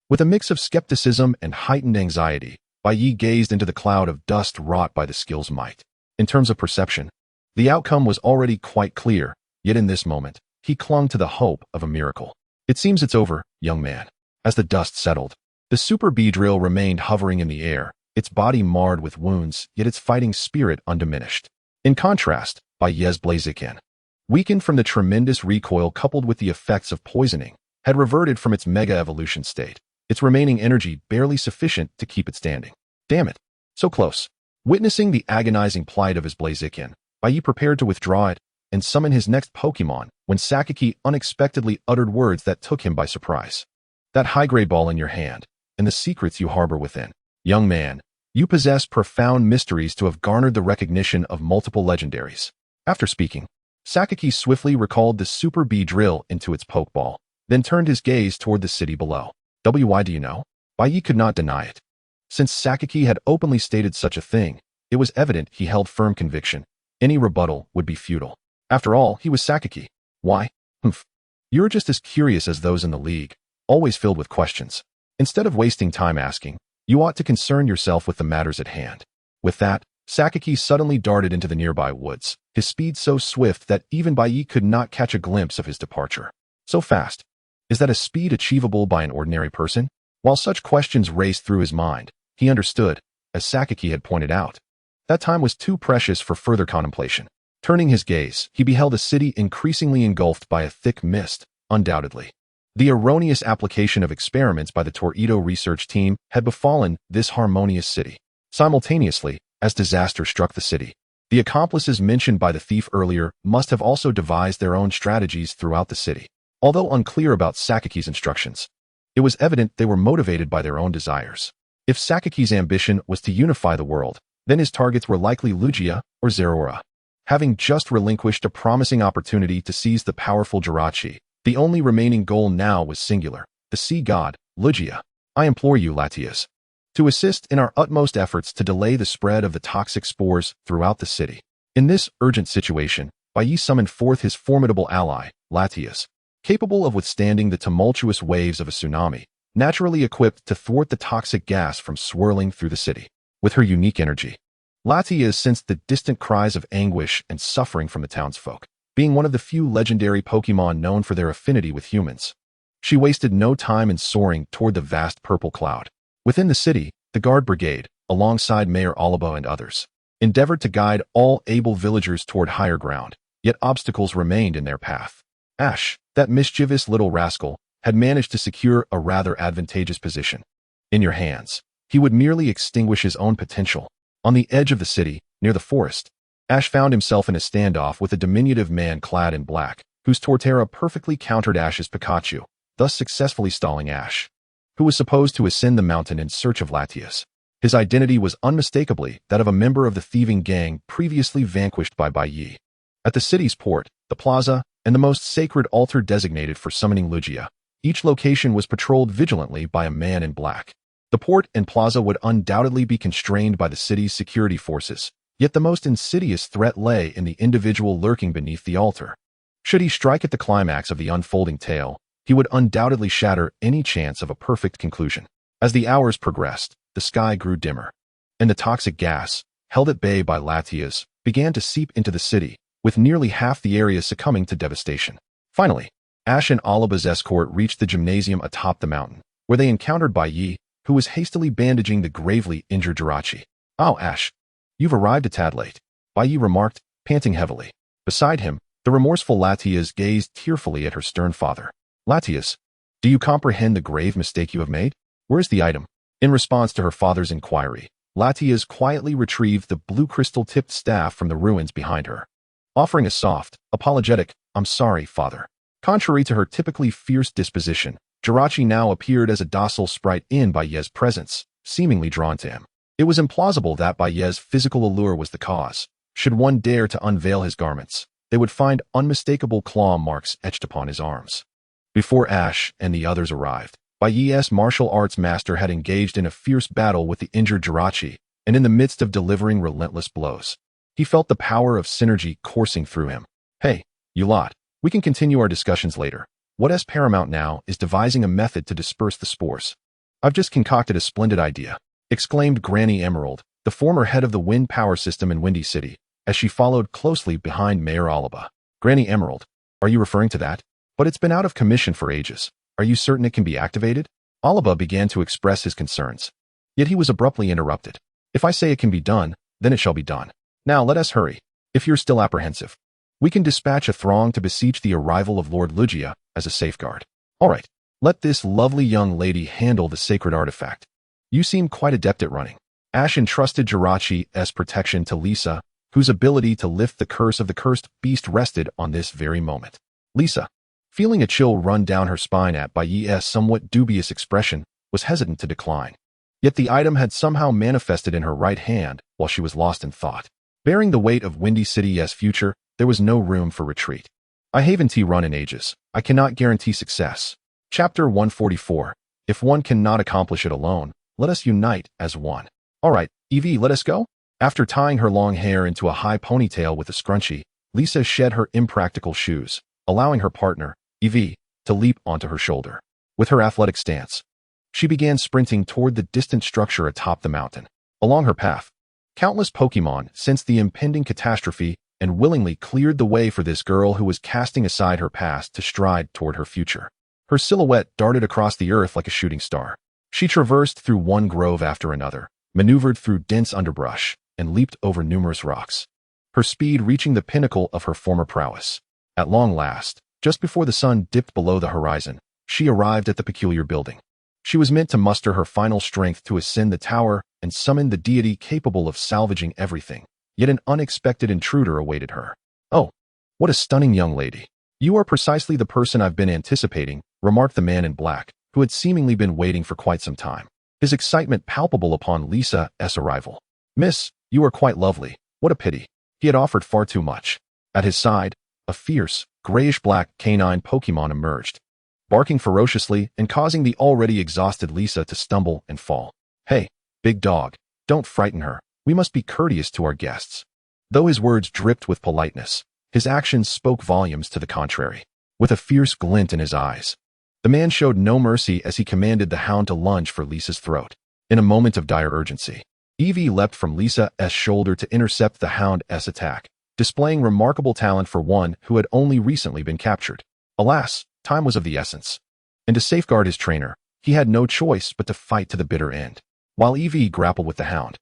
With a mix of skepticism and heightened anxiety, Bai Ye gazed into the cloud of dust wrought by the skill's might. In terms of perception, the outcome was already quite clear, yet in this moment, he clung to the hope of a miracle. It seems it's over, young man. As the dust settled, the Super B-Drill remained hovering in the air, its body marred with wounds, yet its fighting spirit undiminished. In contrast, Bai Ye's Blaziken, weakened from the tremendous recoil coupled with the effects of poisoning, had reverted from its mega-evolution state, its remaining energy barely sufficient to keep it standing. Damn it. So close. Witnessing the agonizing plight of his Blaziken, Bai Ye prepared to withdraw it and summon his next Pokemon when Sakaki unexpectedly uttered words that took him by surprise. That high-grade ball in your hand, and the secrets you harbor within. Young man, you possess profound mysteries to have garnered the recognition of multiple legendaries. After speaking, Sakaki swiftly recalled the Super B-Drill into its Pokeball, then turned his gaze toward the city below. Why do you know? Bai Ye could not deny it. Since Sakaki had openly stated such a thing, it was evident he held firm conviction. Any rebuttal would be futile. After all, he was Sakaki. Why? Humph. You're just as curious as those in the league, always filled with questions. Instead of wasting time asking, you ought to concern yourself with the matters at hand. With that, Sakaki suddenly darted into the nearby woods, his speed so swift that even Bai Ye could not catch a glimpse of his departure. So fast. Is that a speed achievable by an ordinary person? While such questions raced through his mind, he understood, as Sakaki had pointed out, that time was too precious for further contemplation. Turning his gaze, he beheld a city increasingly engulfed by a thick mist, undoubtedly. The erroneous application of experiments by the Torito research team had befallen this harmonious city. Simultaneously, as disaster struck the city, the accomplices mentioned by the thief earlier must have also devised their own strategies throughout the city. Although unclear about Sakaki's instructions, it was evident they were motivated by their own desires. If Sakaki's ambition was to unify the world, then his targets were likely Lugia or Zeraora. Having just relinquished a promising opportunity to seize the powerful Jirachi, the only remaining goal now was singular, the sea god, Lugia. I implore you, Latias, to assist in our utmost efforts to delay the spread of the toxic spores throughout the city. In this urgent situation, Bai Ye summoned forth his formidable ally, Latias, capable of withstanding the tumultuous waves of a tsunami, naturally equipped to thwart the toxic gas from swirling through the city. With her unique energy, Latia sensed the distant cries of anguish and suffering from the townsfolk. Being one of the few legendary Pokémon known for their affinity with humans, she wasted no time in soaring toward the vast purple cloud. Within the city, the Guard Brigade, alongside Mayor Oliba and others, endeavored to guide all able villagers toward higher ground, yet obstacles remained in their path. Ash, that mischievous little rascal, had managed to secure a rather advantageous position. In your hands, he would merely extinguish his own potential. On the edge of the city, near the forest, Ash found himself in a standoff with a diminutive man clad in black, whose Torterra perfectly countered Ash's Pikachu, thus successfully stalling Ash, who was supposed to ascend the mountain in search of Latias. His identity was unmistakably that of a member of the thieving gang previously vanquished by Bai Ye. At the city's port, the plaza, and the most sacred altar designated for summoning Lugia, each location was patrolled vigilantly by a man in black. The port and plaza would undoubtedly be constrained by the city's security forces, yet the most insidious threat lay in the individual lurking beneath the altar. Should he strike at the climax of the unfolding tale, he would undoubtedly shatter any chance of a perfect conclusion. As the hours progressed, the sky grew dimmer, and the toxic gas, held at bay by Latias, began to seep into the city, with nearly half the area succumbing to devastation. Finally, Ash and Oliba's escort reached the gymnasium atop the mountain, where they encountered Bai Ye, who was hastily bandaging the gravely injured Jirachi. "Oh, Ash, you've arrived a tad late," Bai Ye remarked, panting heavily. Beside him, the remorseful Latias gazed tearfully at her stern father. "Latias, do you comprehend the grave mistake you have made? Where's the item?" In response to her father's inquiry, Latias quietly retrieved the blue crystal-tipped staff from the ruins behind her, offering a soft, apologetic, "I'm sorry, father." Contrary to her typically fierce disposition, Jirachi now appeared as a docile sprite in Bai Ye's presence, seemingly drawn to him. It was implausible that Bai Ye's physical allure was the cause. Should one dare to unveil his garments, they would find unmistakable claw marks etched upon his arms. Before Ash and the others arrived, Bai Ye's martial arts master had engaged in a fierce battle with the injured Jirachi, and in the midst of delivering relentless blows, he felt the power of synergy coursing through him. "Hey, you lot, we can continue our discussions later. What is paramount now is devising a method to disperse the spores. I've just concocted a splendid idea," exclaimed Granny Emerald, the former head of the wind power system in Windy City, as she followed closely behind Mayor Oliba. "Granny Emerald, are you referring to that? But it's been out of commission for ages. Are you certain it can be activated?" Oliba began to express his concerns. Yet he was abruptly interrupted. "If I say it can be done, then it shall be done. Now let us hurry. If you're still apprehensive, we can dispatch a throng to beseech the arrival of Lord Lugia as a safeguard. All right, let this lovely young lady handle the sacred artifact. You seem quite adept at running." Ash entrusted Jirachi's protection to Lisa, whose ability to lift the curse of the cursed beast rested on this very moment. Lisa, feeling a chill run down her spine at Bai Ye's somewhat dubious expression, was hesitant to decline. Yet the item had somehow manifested in her right hand while she was lost in thought. Bearing the weight of Windy City's future, there was no room for retreat. "I haven't run in ages. I cannot guarantee success." Chapter 144. If one cannot accomplish it alone, let us unite as one. "All right, Evie, let us go?" After tying her long hair into a high ponytail with a scrunchie, Lisa shed her impractical shoes, allowing her partner, Evie, to leap onto her shoulder. With her athletic stance, she began sprinting toward the distant structure atop the mountain. Along her path, countless Pokémon sensed the impending catastrophe and willingly cleared the way for this girl who was casting aside her past to stride toward her future. Her silhouette darted across the earth like a shooting star. She traversed through one grove after another, maneuvered through dense underbrush, and leaped over numerous rocks, her speed reaching the pinnacle of her former prowess. At long last, just before the sun dipped below the horizon, she arrived at the peculiar building. She was meant to muster her final strength to ascend the tower and summon the deity capable of salvaging everything. Yet an unexpected intruder awaited her. "Oh, what a stunning young lady. You are precisely the person I've been anticipating," remarked the man in black, who had seemingly been waiting for quite some time, his excitement palpable upon Lisa's arrival. "Miss, you are quite lovely. What a pity." He had offered far too much. At his side, a fierce, grayish-black canine Pokémon emerged, barking ferociously and causing the already exhausted Lisa to stumble and fall. "Hey, big dog, don't frighten her. We must be courteous to our guests." Though his words dripped with politeness, his actions spoke volumes to the contrary. With a fierce glint in his eyes, The man showed no mercy as he commanded the hound to lunge for Lisa's throat. In a moment of dire urgency, Eevee leapt from Lisa's shoulder to intercept the hound's attack, displaying remarkable talent for one who had only recently been captured. Alas, time was of the essence, and to safeguard his trainer, he had no choice but to fight to the bitter end. While Eevee grappled with the hound,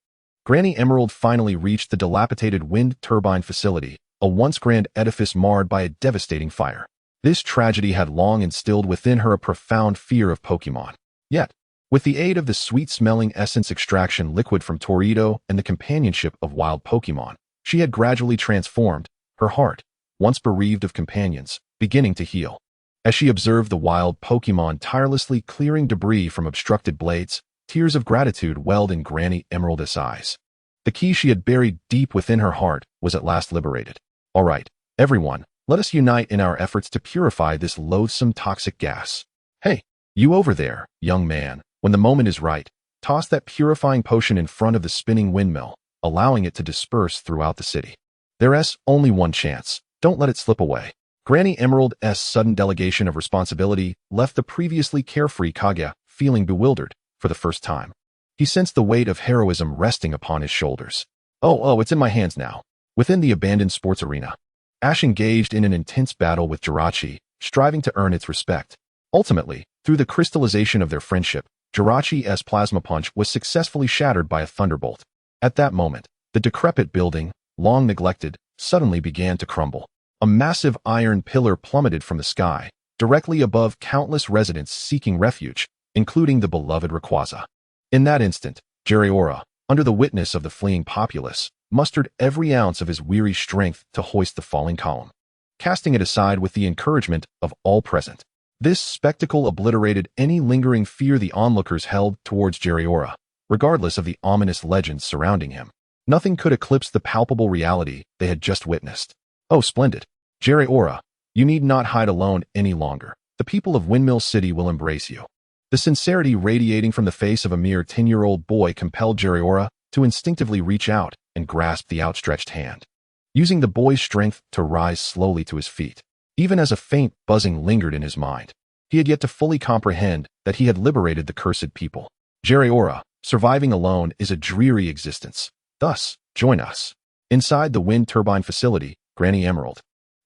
Granny Emerald finally reached the dilapidated wind turbine facility, a once grand edifice marred by a devastating fire. This tragedy had long instilled within her a profound fear of Pokémon. Yet, with the aid of the sweet-smelling essence extraction liquid from Torito and the companionship of wild Pokémon, she had gradually transformed, her heart, once bereaved of companions, beginning to heal. As she observed the wild Pokémon tirelessly clearing debris from obstructed blades, tears of gratitude welled in Granny Emerald's eyes. The key she had buried deep within her heart was at last liberated. All right, everyone, let us unite in our efforts to purify this loathsome toxic gas. Hey, you over there, young man, when the moment is right, toss that purifying potion in front of the spinning windmill, allowing it to disperse throughout the city. There's only one chance. Don't let it slip away. Granny Emerald's sudden delegation of responsibility left the previously carefree Kaguya feeling bewildered for the first time. He sensed the weight of heroism resting upon his shoulders. Oh, it's in my hands now. Within the abandoned sports arena, Ash engaged in an intense battle with Jirachi, striving to earn its respect. Ultimately, through the crystallization of their friendship, Jirachi's plasma punch was successfully shattered by a thunderbolt. At that moment, the decrepit building, long neglected, suddenly began to crumble. A massive iron pillar plummeted from the sky, directly above countless residents seeking refuge, including the beloved Rayquaza. In that instant, Jeriora, under the witness of the fleeing populace, mustered every ounce of his weary strength to hoist the falling column, casting it aside with the encouragement of all present. This spectacle obliterated any lingering fear the onlookers held towards Jeriora, regardless of the ominous legends surrounding him. Nothing could eclipse the palpable reality they had just witnessed. Oh, splendid. Jeriora, you need not hide alone any longer. The people of Windmill City will embrace you. The sincerity radiating from the face of a mere 10-year-old boy compelled Jeriora to instinctively reach out and grasp the outstretched hand, using the boy's strength to rise slowly to his feet. Even as a faint buzzing lingered in his mind, he had yet to fully comprehend that he had liberated the cursed people. Jeriora, surviving alone is a dreary existence. Thus, join us. Inside the wind turbine facility, Granny Emerald,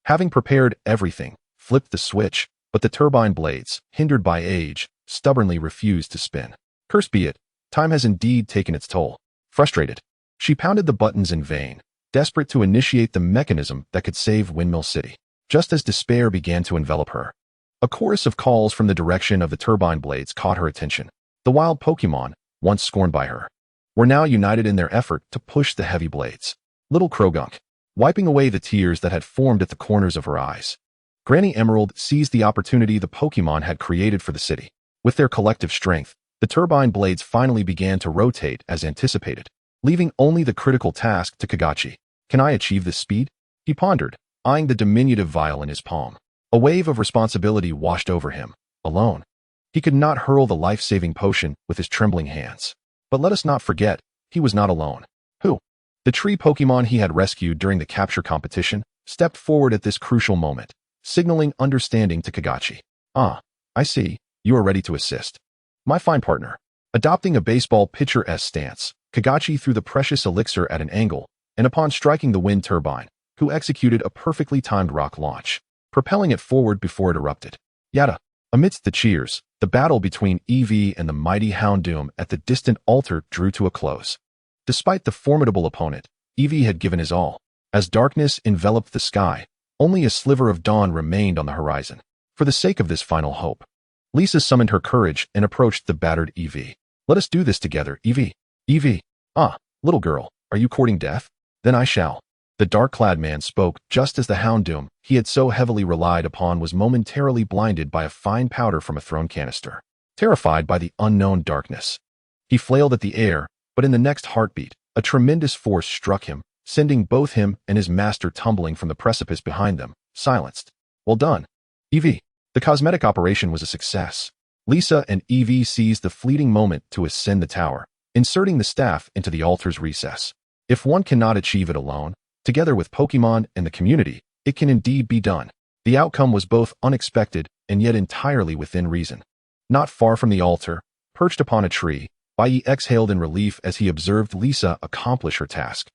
having prepared everything, flipped the switch, but the turbine blades, hindered by age, stubbornly refused to spin. Cursed be it, time has indeed taken its toll. Frustrated, she pounded the buttons in vain, desperate to initiate the mechanism that could save Windmill City. Just as despair began to envelop her, a chorus of calls from the direction of the turbine blades caught her attention. The wild Pokémon, once scorned by her, were now united in their effort to push the heavy blades. Little Krogunk, wiping away the tears that had formed at the corners of her eyes, Granny Emerald seized the opportunity the Pokémon had created for the city. With their collective strength, the turbine blades finally began to rotate as anticipated, leaving only the critical task to Kagachi. Can I achieve this speed? He pondered, eyeing the diminutive vial in his palm. A wave of responsibility washed over him. Alone, he could not hurl the life-saving potion with his trembling hands. But let us not forget, he was not alone. Who? The tree Pokémon he had rescued during the capture competition stepped forward at this crucial moment, signaling understanding to Kagachi. Ah, I see, you are ready to assist. My fine partner. Adopting a baseball pitcher-esque stance, Kagachi threw the precious elixir at an angle, and upon striking the wind turbine, who executed a perfectly timed rock launch, propelling it forward before it erupted. Yada. Amidst the cheers, the battle between Eevee and the mighty Houndoom at the distant altar drew to a close. Despite the formidable opponent, Eevee had given his all. As darkness enveloped the sky, only a sliver of dawn remained on the horizon. For the sake of this final hope, Lisa summoned her courage and approached the battered Eevee. Let us do this together, Eevee. Eevee. Ah, little girl, are you courting death? Then I shall. The dark-clad man spoke just as the Houndoom he had so heavily relied upon was momentarily blinded by a fine powder from a thrown canister. Terrified by the unknown darkness, he flailed at the air, but in the next heartbeat, a tremendous force struck him, sending both him and his master tumbling from the precipice behind them, silenced. Well done, Eevee. The cosmetic operation was a success. Lisa and Eevee seized the fleeting moment to ascend the tower, inserting the staff into the altar's recess. If one cannot achieve it alone, together with Pokémon and the community, it can indeed be done. The outcome was both unexpected and yet entirely within reason. Not far from the altar, perched upon a tree, Bai Ye exhaled in relief as he observed Lisa accomplish her task,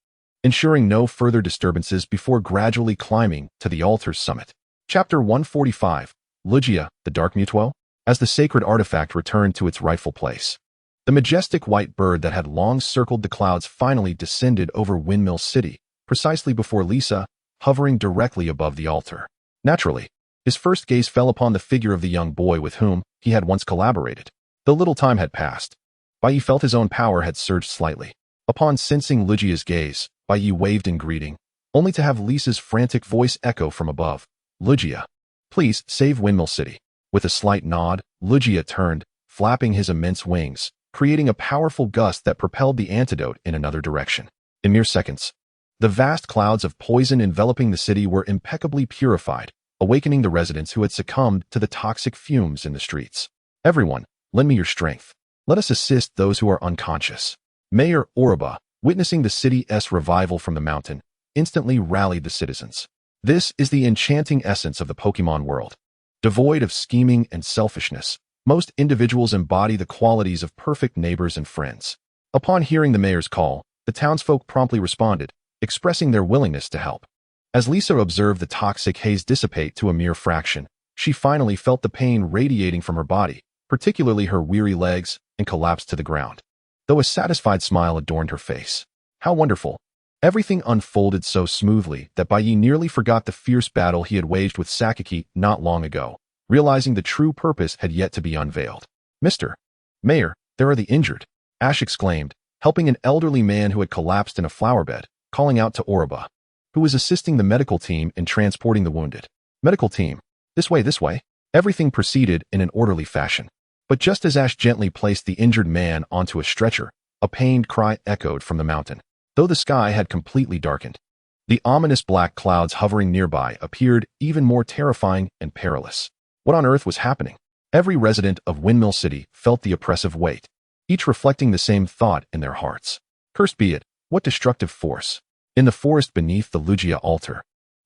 ensuring no further disturbances before gradually climbing to the altar's summit. Chapter 145, Lugia, the Dark Mutuo? As the sacred artifact returned to its rightful place, the majestic white bird that had long circled the clouds finally descended over Windmill City, precisely before Lisa, hovering directly above the altar. Naturally, his first gaze fell upon the figure of the young boy with whom he had once collaborated. Though little time had passed, Bai Ye felt his own power had surged slightly. Upon sensing Lugia's gaze, Bai Ye waved in greeting, only to have Lisa's frantic voice echo from above. Lugia, please save Windmill City. With a slight nod, Lugia turned, flapping his immense wings, creating a powerful gust that propelled the antidote in another direction. In mere seconds, the vast clouds of poison enveloping the city were impeccably purified, awakening the residents who had succumbed to the toxic fumes in the streets. Everyone, lend me your strength. Let us assist those who are unconscious. Mayor Oriba, witnessing the city's revival from the mountain, instantly rallied the citizens. This is the enchanting essence of the Pokemon world. Devoid of scheming and selfishness, most individuals embody the qualities of perfect neighbors and friends. Upon hearing the mayor's call, the townsfolk promptly responded, expressing their willingness to help. As Lisa observed the toxic haze dissipate to a mere fraction, she finally felt the pain radiating from her body, particularly her weary legs, and collapsed to the ground. Though a satisfied smile adorned her face. How wonderful! Everything unfolded so smoothly that Bai Ye nearly forgot the fierce battle he had waged with Sakaki not long ago, realizing the true purpose had yet to be unveiled. Mr. Mayor, there are the injured, Ash exclaimed, helping an elderly man who had collapsed in a flower bed, calling out to Oriba, who was assisting the medical team in transporting the wounded. Medical team, this way, this way. Everything proceeded in an orderly fashion. But just as Ash gently placed the injured man onto a stretcher, a pained cry echoed from the mountain. Though the sky had completely darkened, the ominous black clouds hovering nearby appeared even more terrifying and perilous. What on earth was happening? Every resident of Windmill City felt the oppressive weight, each reflecting the same thought in their hearts. Cursed be it, what destructive force! In the forest beneath the Lugia altar,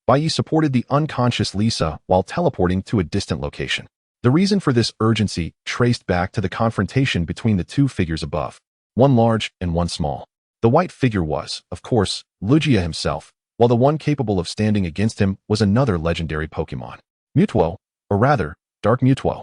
Bai Ye supported the unconscious Lisa while teleporting to a distant location. The reason for this urgency traced back to the confrontation between the two figures above, one large and one small. The white figure was, of course, Lugia himself, while the one capable of standing against him was another legendary Pokémon. Mutuo, or rather, Dark Mutuo.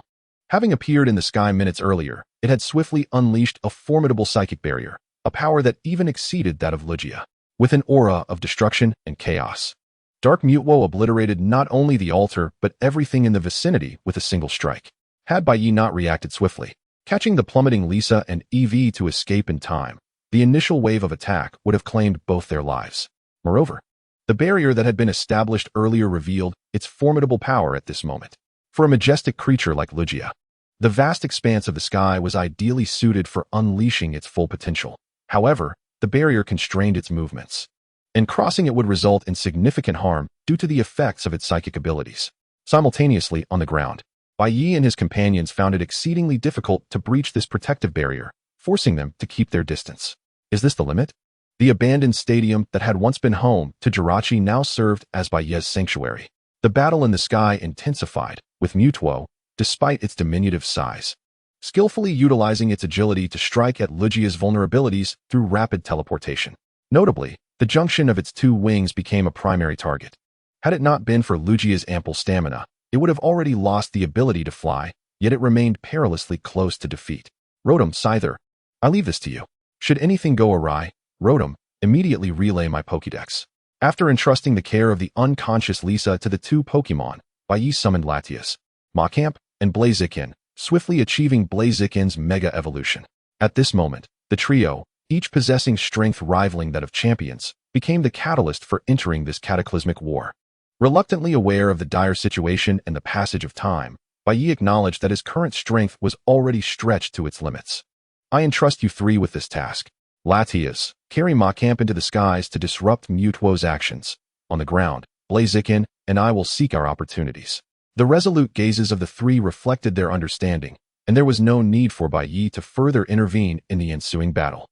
Having appeared in the sky minutes earlier, it had swiftly unleashed a formidable psychic barrier, a power that even exceeded that of Lugia. With an aura of destruction and chaos, Dark Mutuo obliterated not only the altar but everything in the vicinity with a single strike. Had Bai Ye not reacted swiftly, catching the plummeting Lisa and Eevee to escape in time, the initial wave of attack would have claimed both their lives. Moreover, the barrier that had been established earlier revealed its formidable power at this moment. For a majestic creature like Lugia, the vast expanse of the sky was ideally suited for unleashing its full potential. However, the barrier constrained its movements, and crossing it would result in significant harm due to the effects of its psychic abilities. Simultaneously, on the ground, Bai Ye and his companions found it exceedingly difficult to breach this protective barrier, forcing them to keep their distance. Is this the limit? The abandoned stadium that had once been home to Jirachi now served as Bai Ye's sanctuary. The battle in the sky intensified, with Mutuo, despite its diminutive size, skillfully utilizing its agility to strike at Lugia's vulnerabilities through rapid teleportation. Notably, the junction of its two wings became a primary target. Had it not been for Lugia's ample stamina, it would have already lost the ability to fly, yet it remained perilously close to defeat. Rotom, Scyther, I leave this to you. Should anything go awry, Rotom, immediately relay my Pokédex. After entrusting the care of the unconscious Lisa to the two Pokémon, Bai Ye summoned Latias, Machamp, and Blaziken, swiftly achieving Blaziken's Mega Evolution. At this moment, the trio, each possessing strength rivaling that of champions, became the catalyst for entering this cataclysmic war. Reluctantly aware of the dire situation and the passage of time, Bai Ye acknowledged that his current strength was already stretched to its limits. I entrust you three with this task. Latias, carry Machamp into the skies to disrupt Mutuo's actions. On the ground, Blaziken and I will seek our opportunities. The resolute gazes of the three reflected their understanding, and there was no need for Bai Ye to further intervene in the ensuing battle.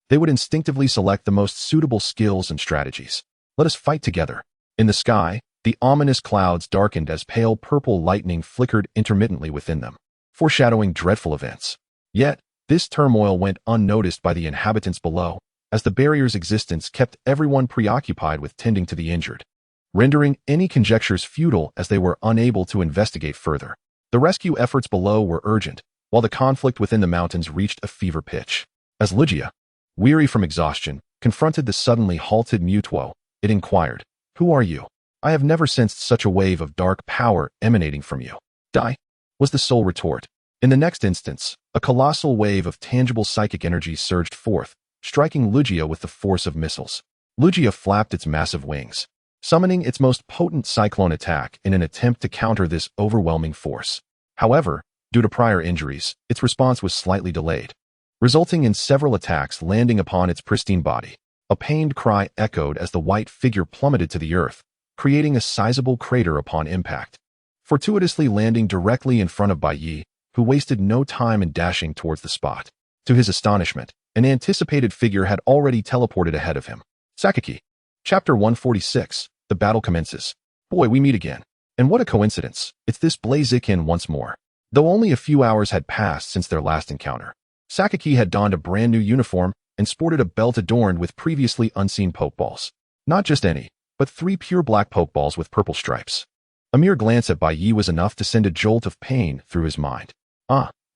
They would instinctively select the most suitable skills and strategies. Let us fight together. In the sky, The ominous clouds darkened as pale purple lightning flickered intermittently within them, foreshadowing dreadful events. Yet, this turmoil went unnoticed by the inhabitants below, as the barrier's existence kept everyone preoccupied with tending to the injured, rendering any conjectures futile as they were unable to investigate further. The rescue efforts below were urgent, while the conflict within the mountains reached a fever pitch. As Lygia, weary from exhaustion, confronted the suddenly halted Mutuo, it inquired, "Who are you? I have never sensed such a wave of dark power emanating from you." "Die," was the sole retort. In the next instance, a colossal wave of tangible psychic energy surged forth, striking Lygia with the force of missiles. Lygia flapped its massive wings, summoning its most potent cyclone attack in an attempt to counter this overwhelming force. However, due to prior injuries, its response was slightly delayed, resulting in several attacks landing upon its pristine body. A pained cry echoed as the white figure plummeted to the earth, creating a sizable crater upon impact, fortuitously landing directly in front of Bai Ye, who wasted no time in dashing towards the spot. To his astonishment, an anticipated figure had already teleported ahead of him. Sakaki. Chapter 146. The battle commences. Boy, we meet again. And what a coincidence. It's this Blaziken once more. Though only a few hours had passed since their last encounter, Sakaki had donned a brand new uniform and sported a belt adorned with previously unseen pokeballs. Not just any, but 3 pure black pokeballs with purple stripes. A mere glance at Bai Ye was enough to send a jolt of pain through his mind.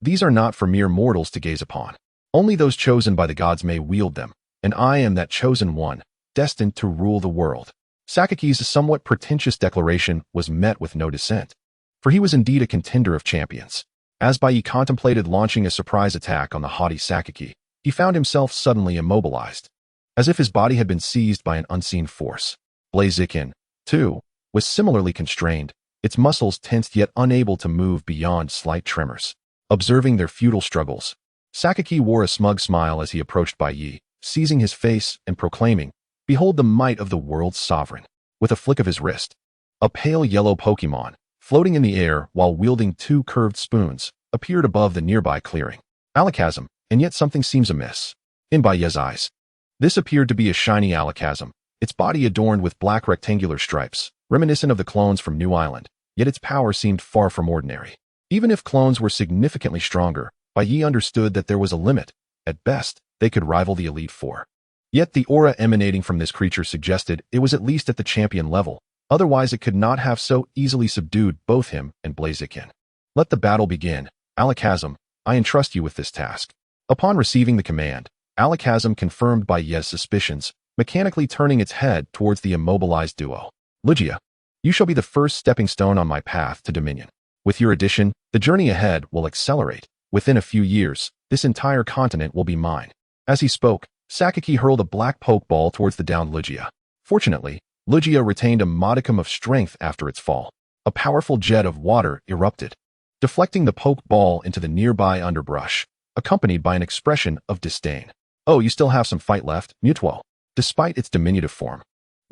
These are not for mere mortals to gaze upon. Only those chosen by the gods may wield them, and I am that chosen one, destined to rule the world. Sakaki's somewhat pretentious declaration was met with no dissent, for he was indeed a contender of champions. As Bai Ye contemplated launching a surprise attack on the haughty Sakaki, he found himself suddenly immobilized, as if his body had been seized by an unseen force. Blaziken, too, was similarly constrained, its muscles tensed yet unable to move beyond slight tremors. Observing their futile struggles, Sakaki wore a smug smile as he approached Bai Ye, seizing his face and proclaiming, "Behold the might of the world's sovereign." With a flick of his wrist, a pale yellow Pokémon, floating in the air while wielding 2 curved spoons, appeared above the nearby clearing. Alakazam, and yet something seems amiss. In Bai Ye's eyes, this appeared to be a shiny Alakazam, its body adorned with black rectangular stripes, reminiscent of the clones from New Island, yet its power seemed far from ordinary. Even if clones were significantly stronger, Bai Ye understood that there was a limit. At best, they could rival the Elite Four. Yet the aura emanating from this creature suggested it was at least at the champion level, otherwise it could not have so easily subdued both him and Blaziken. "Let the battle begin. Alakazam, I entrust you with this task." Upon receiving the command, Alakazam confirmed Bai Ye's suspicions, mechanically turning its head towards the immobilized duo. "Lygia, you shall be the first stepping stone on my path to dominion. With your addition, the journey ahead will accelerate. Within a few years, this entire continent will be mine." As he spoke, Sakaki hurled a black pokeball towards the downed Lygia. Fortunately, Lygia retained a modicum of strength after its fall. A powerful jet of water erupted, deflecting the pokeball into the nearby underbrush, accompanied by an expression of disdain. "Oh, you still have some fight left, Mutuo." Despite its diminutive form,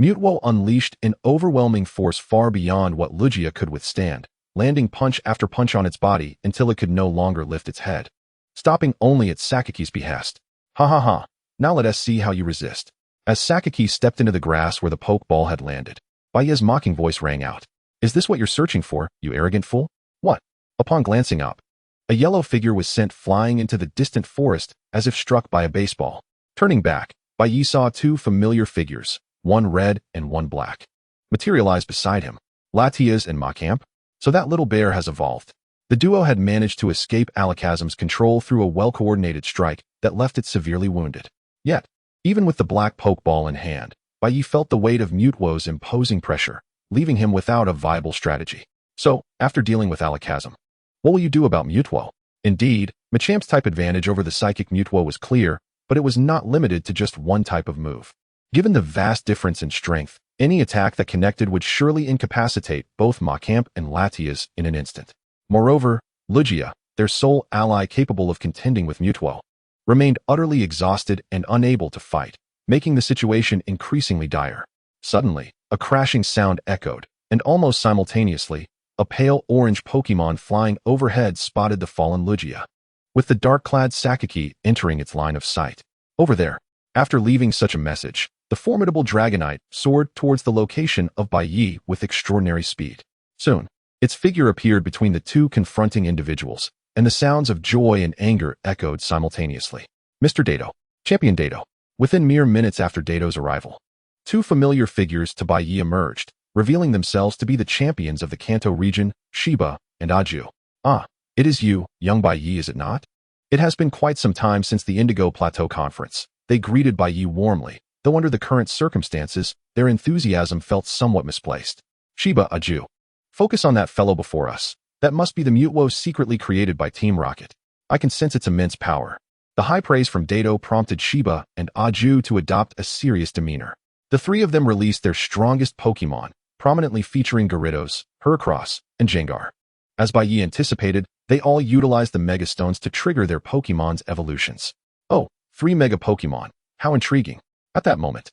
Mutuo unleashed an overwhelming force far beyond what Lygia could withstand, landing punch after punch on its body until it could no longer lift its head, stopping only at Sakaki's behest. "Ha ha ha, now let us see how you resist." As Sakaki stepped into the grass where the pokeball had landed, Bai Ye's mocking voice rang out. "Is this what you're searching for, you arrogant fool? What?" Upon glancing up, a yellow figure was sent flying into the distant forest as if struck by a baseball. Turning back, Bai Ye saw 2 familiar figures, one red and one black, materialize beside him. Latias and Macamp. So that little bear has evolved. The duo had managed to escape Alakazam's control through a well-coordinated strike that left it severely wounded. Yet, even with the black pokeball in hand, Bai Ye felt the weight of Mutuo's imposing pressure, leaving him without a viable strategy. So, after dealing with Alakazam, what will you do about Mutuo? Indeed, Machamp's type advantage over the psychic Mutuo was clear, but it was not limited to just one type of move. Given the vast difference in strength, any attack that connected would surely incapacitate both Macamp and Latias in an instant. Moreover, Lygia, their sole ally capable of contending with Mutuo, remained utterly exhausted and unable to fight, making the situation increasingly dire. Suddenly, a crashing sound echoed, and almost simultaneously, a pale orange Pokémon flying overhead spotted the fallen Lygia, with the dark-clad Sakaki entering its line of sight. Over there. After leaving such a message, The formidable Dragonite soared towards the location of Bai Ye with extraordinary speed. Soon, its figure appeared between the two confronting individuals, and the sounds of joy and anger echoed simultaneously. Mr. Dado. Champion Dado. Within mere minutes after Dado's arrival, two familiar figures to Bai Ye emerged, revealing themselves to be the champions of the Kanto region, Shiba and Aju. Ah, it is you, young Bai Ye, is it not? It has been quite some time since the Indigo Plateau Conference. They greeted Bai Ye warmly, though under the current circumstances, their enthusiasm felt somewhat misplaced. Shiba, Aju. Focus on that fellow before us. That must be the Mutwo secretly created by Team Rocket. I can sense its immense power. The high praise from Dado prompted Shiba and Aju to adopt a serious demeanor. The three of them released their strongest Pokémon, prominently featuring Gyarados, Heracross, and Gengar. As Bai Ye anticipated, they all utilized the Mega Stones to trigger their Pokémon's evolutions. Oh, 3 Mega Pokémon. How intriguing. At that moment,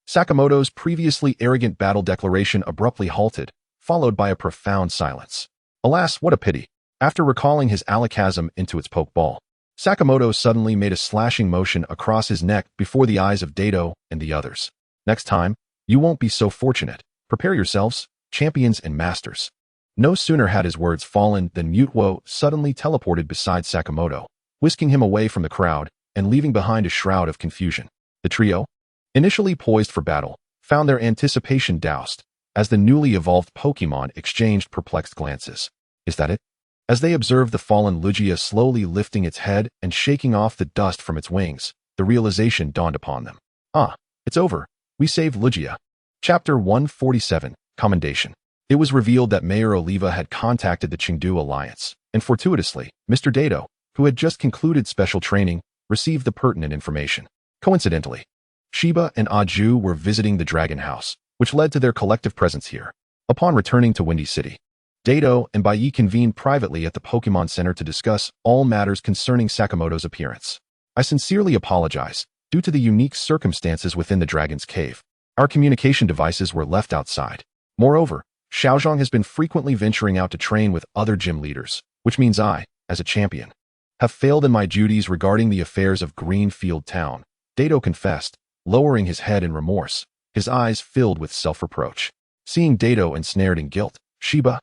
Sakamoto's previously arrogant battle declaration abruptly halted, followed by a profound silence. Alas, what a pity. After recalling his alakazam into its Pokeball, Sakamoto suddenly made a slashing motion across his neck before the eyes of Dado and the others. Next time, you won't be so fortunate. Prepare yourselves, champions and masters. No sooner had his words fallen than Mutwo suddenly teleported beside Sakamoto, whisking him away from the crowd and leaving behind a shroud of confusion. The trio, initially poised for battle, found their anticipation doused as the newly evolved Pokémon exchanged perplexed glances. Is that it? As they observed the fallen Lugia slowly lifting its head and shaking off the dust from its wings, the realization dawned upon them. Ah, it's over. We saved Lugia. Chapter 147, Commendation. It was revealed that Mayor Oliva had contacted the Chengdu Alliance, and fortuitously, Mr. Dado, who had just concluded special training, received the pertinent information. Coincidentally, Shiba and Aju were visiting the Dragon House, which led to their collective presence here. Upon returning to Windy City, Dado and Bai Ye convened privately at the Pokémon Center to discuss all matters concerning Sakamoto's appearance. I sincerely apologize. Due to the unique circumstances within the Dragon's Cave, our communication devices were left outside. Moreover, Xiaozhong has been frequently venturing out to train with other gym leaders, which means I, as a champion, have failed in my duties regarding the affairs of Greenfield Town, Dado confessed, lowering his head in remorse, his eyes filled with self-reproach. Seeing Dado ensnared in guilt, Shiba,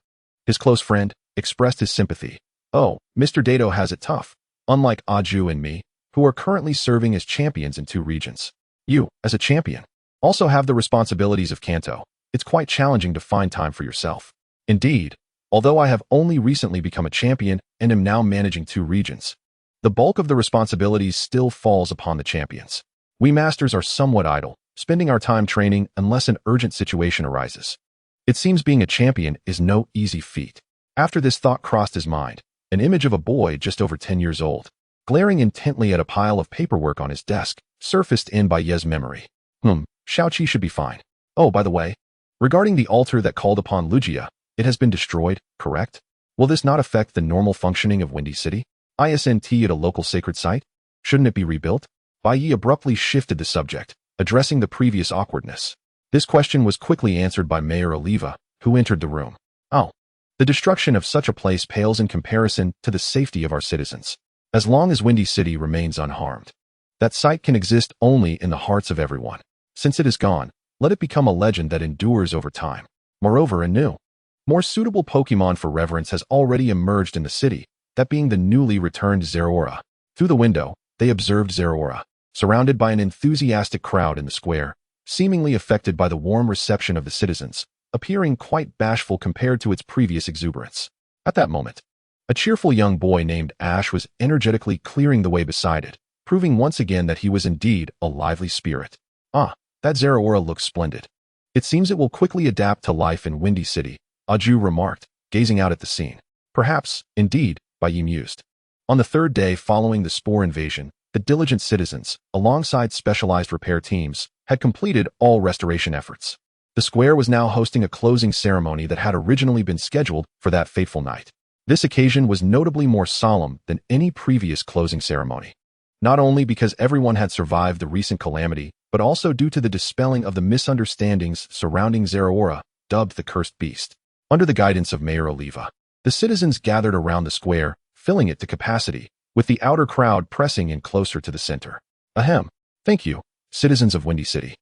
his close friend, expressed his sympathy. Oh, Mr. Dado has it tough, unlike Aju and me, who are currently serving as champions in 2 regions. You, as a champion, also have the responsibilities of Kanto. It's quite challenging to find time for yourself. Indeed, although I have only recently become a champion and am now managing 2 regions, the bulk of the responsibilities still falls upon the champions. We masters are somewhat idle, spending our time training unless an urgent situation arises. It seems being a champion is no easy feat. After this thought crossed his mind, an image of a boy just over 10 years old, glaring intently at a pile of paperwork on his desk, surfaced in Bai Ye's memory. Xiaoqi should be fine. Oh, by the way, regarding the altar that called upon Lugia, it has been destroyed, correct? Will this not affect the normal functioning of Windy City? ISNT at a local sacred site? Shouldn't it be rebuilt? Bai Ye abruptly shifted the subject, addressing the previous awkwardness. This question was quickly answered by Mayor Oliva, who entered the room. Oh, the destruction of such a place pales in comparison to the safety of our citizens. As long as Windy City remains unharmed, that site can exist only in the hearts of everyone. Since it is gone, let it become a legend that endures over time. Moreover, a new, more suitable Pokémon for reverence has already emerged in the city, that being the newly returned Zeraora. Through the window, they observed Zeraora, surrounded by an enthusiastic crowd in the square, seemingly affected by the warm reception of the citizens, appearing quite bashful compared to its previous exuberance. At that moment, a cheerful young boy named Ash was energetically clearing the way beside it, proving once again that he was indeed a lively spirit. Ah, that Zeraora looks splendid. It seems it will quickly adapt to life in Windy City, Aju remarked, gazing out at the scene. Perhaps, indeed, Bai Ye mused. On the 3rd day following the Spore invasion, the diligent citizens, alongside specialized repair teams, had completed all restoration efforts. The square was now hosting a closing ceremony that had originally been scheduled for that fateful night. This occasion was notably more solemn than any previous closing ceremony. Not only because everyone had survived the recent calamity, but also due to the dispelling of the misunderstandings surrounding Zeraora, dubbed the Cursed Beast. Under the guidance of Mayor Oliva, the citizens gathered around the square, filling it to capacity, with the outer crowd pressing in closer to the center. Ahem. Thank you, citizens of Windy City,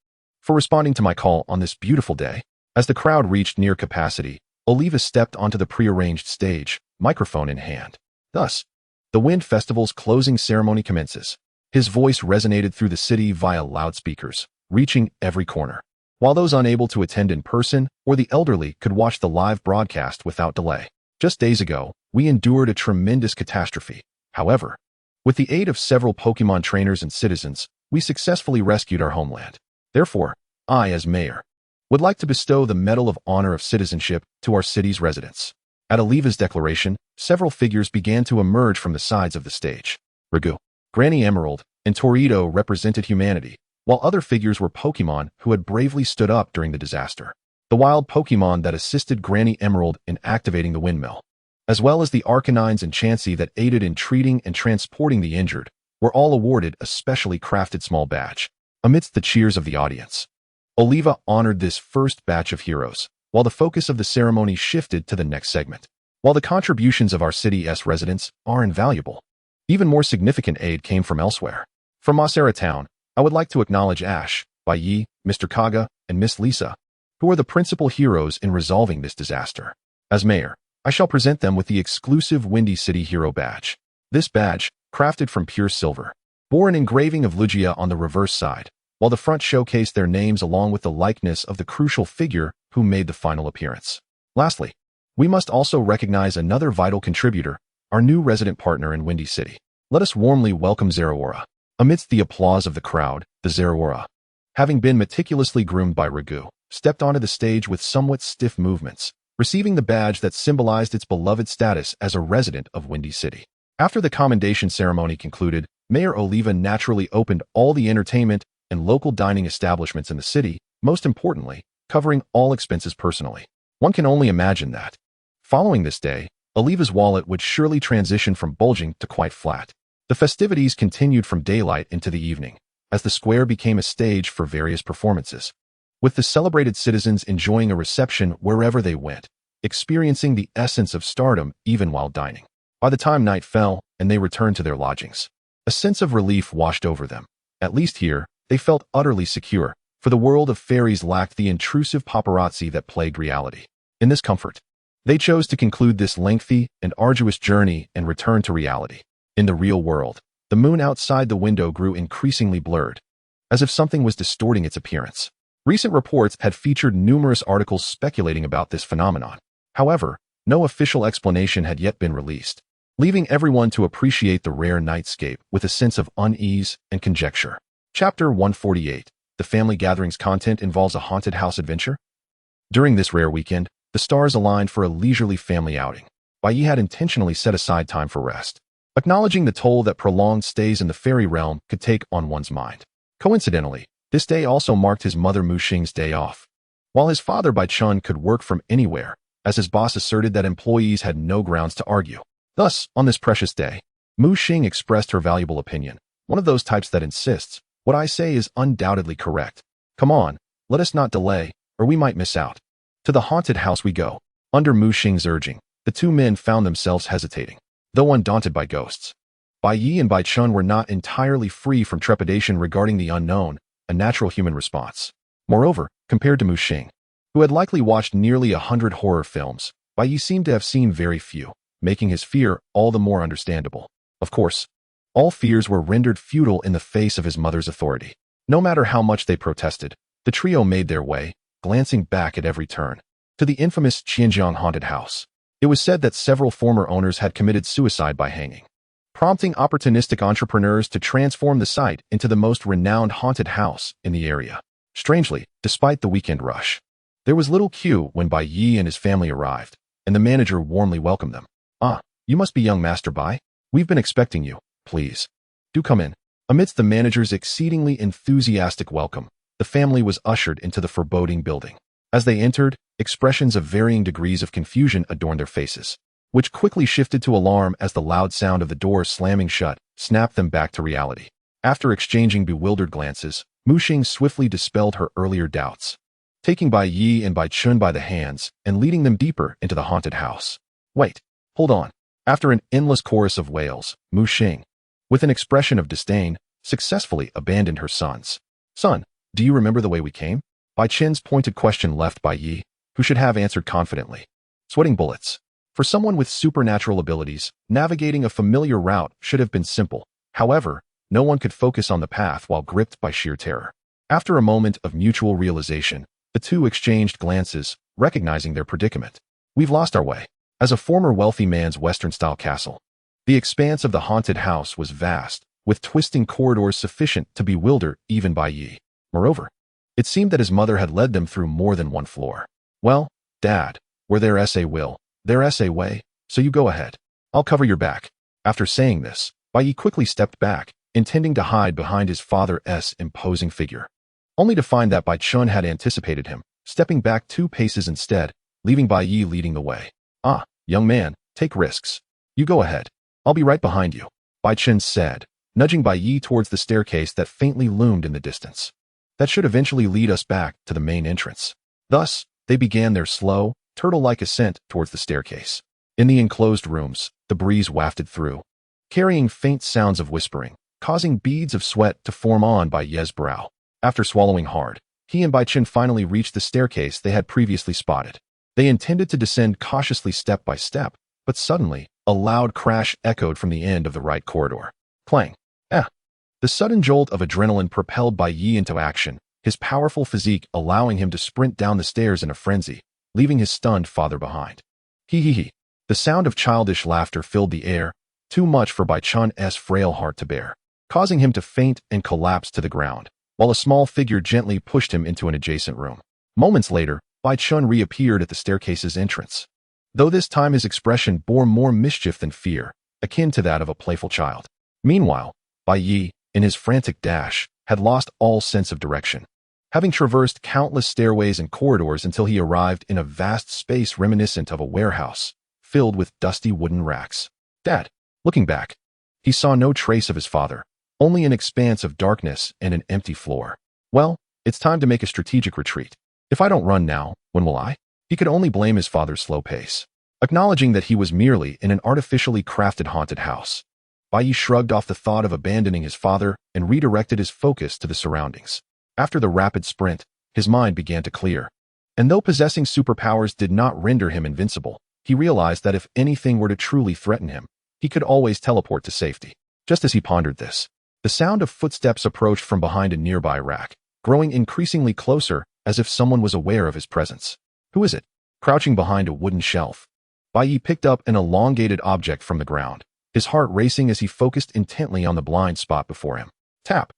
for responding to my call on this beautiful day. As the crowd reached near capacity, Oliva stepped onto the prearranged stage, microphone in hand. Thus, the Wind Festival's closing ceremony commences. His voice resonated through the city via loudspeakers, reaching every corner. While those unable to attend in person or the elderly could watch the live broadcast without delay. Just days ago, we endured a tremendous catastrophe. However, with the aid of several Pokémon trainers and citizens, we successfully rescued our homeland. Therefore, I, as mayor, would like to bestow the Medal of Honor of Citizenship to our city's residents. At Oliva's declaration, several figures began to emerge from the sides of the stage. Ragu, Granny Emerald, and Torito represented humanity, while other figures were Pokémon who had bravely stood up during the disaster. The wild Pokémon that assisted Granny Emerald in activating the windmill, as well as the Arcanines and Chansey that aided in treating and transporting the injured, were all awarded a specially crafted small badge. Amidst the cheers of the audience, Oliva honored this first batch of heroes, while the focus of the ceremony shifted to the next segment. While the contributions of our city's residents are invaluable, even more significant aid came from elsewhere. From Mossera Town, I would like to acknowledge Ash, Bai Ye, Mr. Kaga, and Miss Lisa, who are the principal heroes in resolving this disaster. As mayor, I shall present them with the exclusive Windy City Hero Badge. This badge, crafted from pure silver, bore an engraving of Lugia on the reverse side, while the front showcased their names along with the likeness of the crucial figure who made the final appearance. Lastly, we must also recognize another vital contributor, our new resident partner in Windy City. Let us warmly welcome Zeraora. Amidst the applause of the crowd, the Zeraora, having been meticulously groomed by Ragu, stepped onto the stage with somewhat stiff movements, receiving the badge that symbolized its beloved status as a resident of Windy City. After the commendation ceremony concluded, Mayor Oliva naturally opened all the entertainment and local dining establishments in the city, most importantly, covering all expenses personally. One can only imagine that. Following this day, Oliva's wallet would surely transition from bulging to quite flat. The festivities continued from daylight into the evening, as the square became a stage for various performances, with the celebrated citizens enjoying a reception wherever they went, experiencing the essence of stardom even while dining. By the time night fell and they returned to their lodgings, a sense of relief washed over them. At least here, they felt utterly secure, for the world of fairies lacked the intrusive paparazzi that plagued reality. In this comfort, they chose to conclude this lengthy and arduous journey and return to reality. In the real world, the moon outside the window grew increasingly blurred, as if something was distorting its appearance. Recent reports had featured numerous articles speculating about this phenomenon. However, no official explanation had yet been released, leaving everyone to appreciate the rare nightscape with a sense of unease and conjecture. Chapter 148. The family gatherings content involves a haunted house adventure. During this rare weekend, the stars aligned for a leisurely family outing. Bai Ye had intentionally set aside time for rest, acknowledging the toll that prolonged stays in the fairy realm could take on one's mind. Coincidentally, this day also marked his mother Mu Xing's day off. While his father Bai Chun could work from anywhere, as his boss asserted that employees had no grounds to argue. Thus, on this precious day, Mu Xing expressed her valuable opinion, one of those types that insists, "What I say is undoubtedly correct. Come on, let us not delay, or we might miss out." To the haunted house we go. Under Mu Xing's urging, the two men found themselves hesitating, though undaunted by ghosts. Bai Ye and Bai Chun were not entirely free from trepidation regarding the unknown, a natural human response. Moreover, compared to Mu Xing, who had likely watched nearly 100 horror films, Bai Ye seemed to have seen very few, making his fear all the more understandable. Of course, all fears were rendered futile in the face of his mother's authority. No matter how much they protested, the trio made their way, glancing back at every turn, to the infamous Qianjiang haunted house. It was said that several former owners had committed suicide by hanging, prompting opportunistic entrepreneurs to transform the site into the most renowned haunted house in the area. Strangely, despite the weekend rush, there was little queue when Bai Ye and his family arrived, and the manager warmly welcomed them. "Ah, you must be young Master Bai. We've been expecting you. Please, do come in." Amidst the manager's exceedingly enthusiastic welcome, the family was ushered into the foreboding building. As they entered, expressions of varying degrees of confusion adorned their faces, which quickly shifted to alarm as the loud sound of the door slamming shut snapped them back to reality. After exchanging bewildered glances, Mu Xing swiftly dispelled her earlier doubts, taking Bai Ye and Bai Chun by the hands and leading them deeper into the haunted house. "Wait, hold on." After an endless chorus of wails, Mu Xing, with an expression of disdain, successfully abandoned her sons. "Son, Do you remember the way we came? Bai Qin's pointed question left Bai Ye, who should have answered confidently. Sweating bullets. For someone with supernatural abilities, navigating a familiar route should have been simple. However, no one could focus on the path while gripped by sheer terror. After a moment of mutual realization, the two exchanged glances, recognizing their predicament. We've lost our way. As a former wealthy man's Western-style castle, the expanse of the haunted house was vast, with twisting corridors sufficient to bewilder even Bai Ye. Moreover, it seemed that his mother had led them through more than one floor. Well, Dad, where their SA will, their SA way, so you go ahead. I'll cover your back. After saying this, Bai Ye quickly stepped back, intending to hide behind his father's imposing figure. Only to find that Bai Chun had anticipated him, stepping back 2 paces instead, leaving Bai Ye leading the way. Ah, young man, take risks. You go ahead. I'll be right behind you, Bai Chun said, nudging Bai Ye towards the staircase that faintly loomed in the distance. That should eventually lead us back to the main entrance. Thus, they began their slow, turtle-like ascent towards the staircase. In the enclosed rooms, the breeze wafted through, carrying faint sounds of whispering, causing beads of sweat to form on Bai Ye's brow. After swallowing hard, he and Bai Qin finally reached the staircase they had previously spotted. They intended to descend cautiously step by step, but suddenly, a loud crash echoed from the end of the right corridor. Clang. The sudden jolt of adrenaline propelled Bai Ye into action, his powerful physique allowing him to sprint down the stairs in a frenzy, leaving his stunned father behind. Hehe. The sound of childish laughter filled the air, too much for Bai Chun's frail heart to bear, causing him to faint and collapse to the ground, while a small figure gently pushed him into an adjacent room. Moments later, Bai Chun reappeared at the staircase's entrance. Though this time his expression bore more mischief than fear, akin to that of a playful child. Meanwhile, Bai Ye, in his frantic dash, had lost all sense of direction, having traversed countless stairways and corridors until he arrived in a vast space reminiscent of a warehouse, filled with dusty wooden racks. Dad, looking back, he saw no trace of his father, only an expanse of darkness and an empty floor. Well, it's time to make a strategic retreat. If I don't run now, when will I? He could only blame his father's slow pace. Acknowledging that he was merely in an artificially crafted haunted house, Bai Ye shrugged off the thought of abandoning his father and redirected his focus to the surroundings. After the rapid sprint, his mind began to clear. And though possessing superpowers did not render him invincible, he realized that if anything were to truly threaten him, he could always teleport to safety. Just as he pondered this, the sound of footsteps approached from behind a nearby rack, growing increasingly closer as if someone was aware of his presence. Who is it? Crouching behind a wooden shelf, Bai Ye picked up an elongated object from the ground, his heart racing as he focused intently on the blind spot before him. Tap.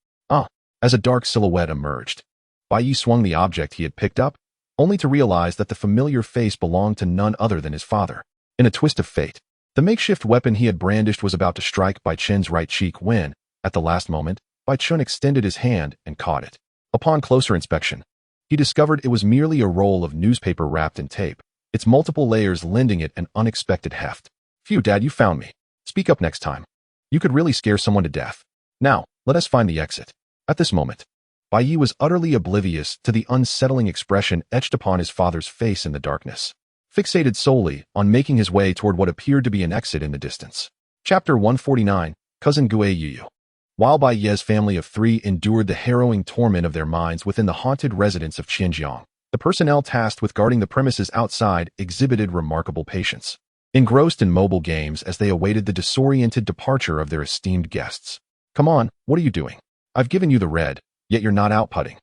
As a dark silhouette emerged, Bai Ye swung the object he had picked up, only to realize that the familiar face belonged to none other than his father. In a twist of fate, the makeshift weapon he had brandished was about to strike Bai Chen's right cheek when, at the last moment, Bai Chen extended his hand and caught it. Upon closer inspection, he discovered it was merely a roll of newspaper wrapped in tape, its multiple layers lending it an unexpected heft. Phew, Dad, you found me. Speak up next time. You could really scare someone to death. Now, let us find the exit. At this moment, Bai Ye was utterly oblivious to the unsettling expression etched upon his father's face in the darkness, fixated solely on making his way toward what appeared to be an exit in the distance. Chapter 149, Cousin Gue Yu. While Bai Ye's family of 3 endured the harrowing torment of their minds within the haunted residence of Qianjiang, the personnel tasked with guarding the premises outside exhibited remarkable patience, engrossed in mobile games as they awaited the disoriented departure of their esteemed guests. Come on, what are you doing? I've given you the red, yet you're not out putting.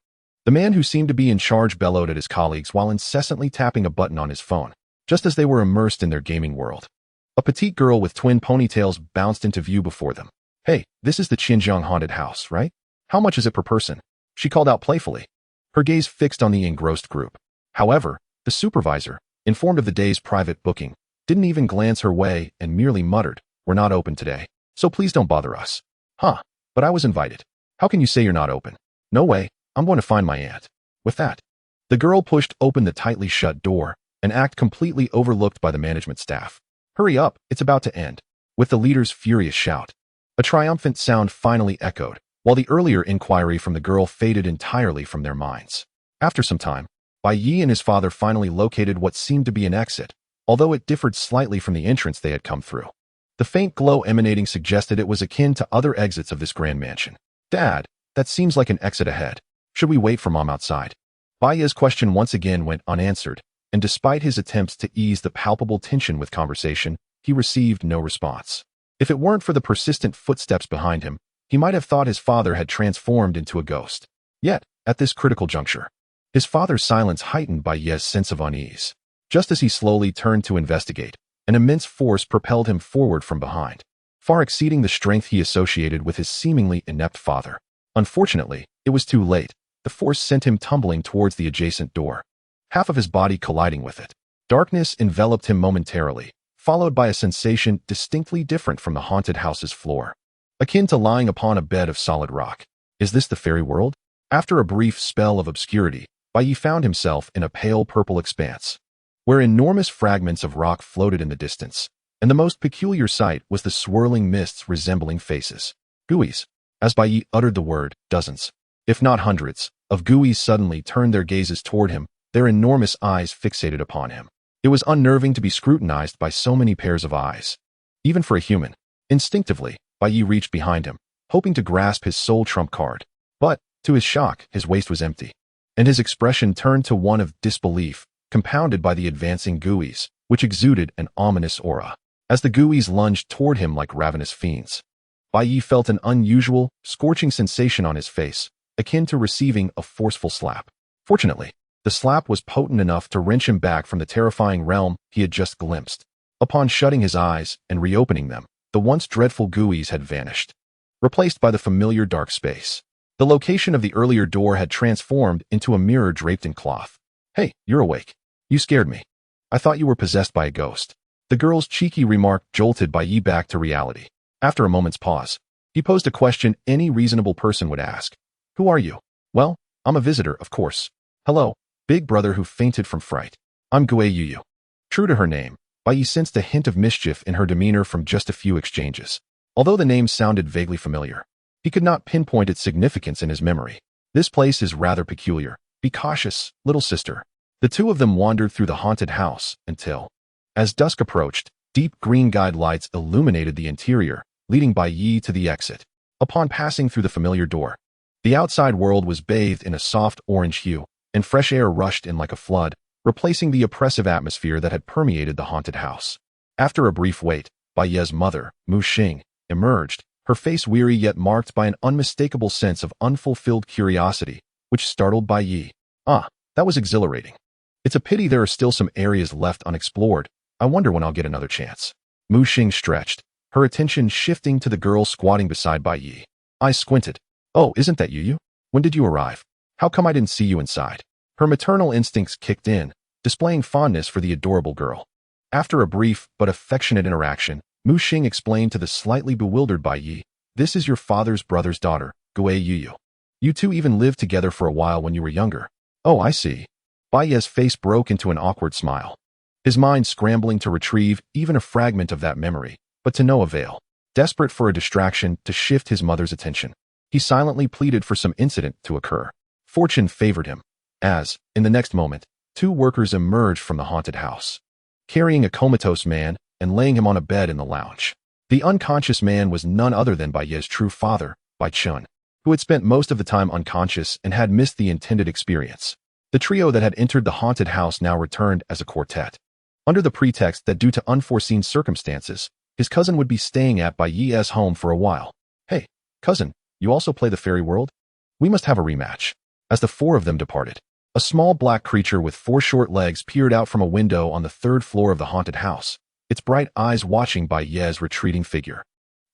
The man who seemed to be in charge bellowed at his colleagues while incessantly tapping a button on his phone, just as they were immersed in their gaming world. A petite girl with twin ponytails bounced into view before them. Hey, this is the Xinjiang haunted house, right? How much is it per person? She called out playfully, her gaze fixed on the engrossed group. However, the supervisor, informed of the day's private booking, didn't even glance her way and merely muttered, "We're not open today, so please don't bother us." But I was invited. How can you say you're not open? No way, I'm going to find my aunt. With that, the girl pushed open the tightly shut door, an act completely overlooked by the management staff. Hurry up, it's about to end. With the leader's furious shout, a triumphant sound finally echoed, while the earlier inquiry from the girl faded entirely from their minds. After some time, Bai Ye and his father finally located what seemed to be an exit, although it differed slightly from the entrance they had come through. The faint glow emanating suggested it was akin to other exits of this grand mansion. Dad, that seems like an exit ahead. Should we wait for Mom outside? Bai Ye's question once again went unanswered, and despite his attempts to ease the palpable tension with conversation, he received no response. If it weren't for the persistent footsteps behind him, he might have thought his father had transformed into a ghost. Yet, at this critical juncture, his father's silence heightened Bai Ye's sense of unease. Just as he slowly turned to investigate, an immense force propelled him forward from behind, far exceeding the strength he associated with his seemingly inept father. Unfortunately, it was too late. The force sent him tumbling towards the adjacent door, half of his body colliding with it. Darkness enveloped him momentarily, followed by a sensation distinctly different from the haunted house's floor, akin to lying upon a bed of solid rock. Is this the fairy world? After a brief spell of obscurity, Bai Ye found himself in a pale purple expanse, where enormous fragments of rock floated in the distance, and the most peculiar sight was the swirling mists resembling faces. Gooeys. As Bai Ye uttered the word, dozens, if not hundreds, of gooeys suddenly turned their gazes toward him, their enormous eyes fixated upon him. It was unnerving to be scrutinized by so many pairs of eyes, even for a human. Instinctively, Bai Ye reached behind him, hoping to grasp his soul trump card. But, to his shock, his waist was empty, and his expression turned to one of disbelief, compounded by the advancing gooeys, which exuded an ominous aura. As the gooeys lunged toward him like ravenous fiends, Bai Ye felt an unusual, scorching sensation on his face, akin to receiving a forceful slap. Fortunately, the slap was potent enough to wrench him back from the terrifying realm he had just glimpsed. Upon shutting his eyes and reopening them, the once dreadful gooeys had vanished, replaced by the familiar dark space. The location of the earlier door had transformed into a mirror draped in cloth. Hey, you're awake. You scared me. I thought you were possessed by a ghost. The girl's cheeky remark jolted Bai Ye back to reality. After a moment's pause, he posed a question any reasonable person would ask. Who are you? Well, I'm a visitor, of course. Hello, big brother who fainted from fright. I'm Bai Ye. True to her name, Bai Ye sensed a hint of mischief in her demeanor from just a few exchanges. Although the name sounded vaguely familiar, he could not pinpoint its significance in his memory. This place is rather peculiar. Be cautious, little sister. The two of them wandered through the haunted house until, as dusk approached, deep green guide lights illuminated the interior, leading Bai Ye to the exit. Upon passing through the familiar door, the outside world was bathed in a soft orange hue, and fresh air rushed in like a flood, replacing the oppressive atmosphere that had permeated the haunted house. After a brief wait, Bai Ye's mother, Mu Xing, emerged, her face weary yet marked by an unmistakable sense of unfulfilled curiosity, which startled Bai Ye. Ah, that was exhilarating. It's a pity there are still some areas left unexplored. I wonder when I'll get another chance. Mu Xing stretched, her attention shifting to the girl squatting beside Bai Ye. Eyes squinted. Oh, isn't that you? When did you arrive? How come I didn't see you inside? Her maternal instincts kicked in, displaying fondness for the adorable girl. After a brief but affectionate interaction, Mu Xing explained to the slightly bewildered Bai Ye, this is your father's brother's daughter, Bai Ye. You two even lived together for a while when you were younger. Oh, I see. Bai Ye's face broke into an awkward smile, his mind scrambling to retrieve even a fragment of that memory, but to no avail. Desperate for a distraction to shift his mother's attention, he silently pleaded for some incident to occur. Fortune favored him, as, in the next moment, two workers emerged from the haunted house, carrying a comatose man and laying him on a bed in the lounge. The unconscious man was none other than Bai Ye's true father, Bai Chun, who had spent most of the time unconscious and had missed the intended experience. The trio that had entered the haunted house now returned as a quartet, under the pretext that due to unforeseen circumstances, his cousin would be staying at Bai Ye's home for a while. Hey, cousin, you also play the fairy world? We must have a rematch. As the four of them departed, a small black creature with 4 short legs peered out from a window on the 3rd floor of the haunted house, its bright eyes watching Bai Ye's retreating figure.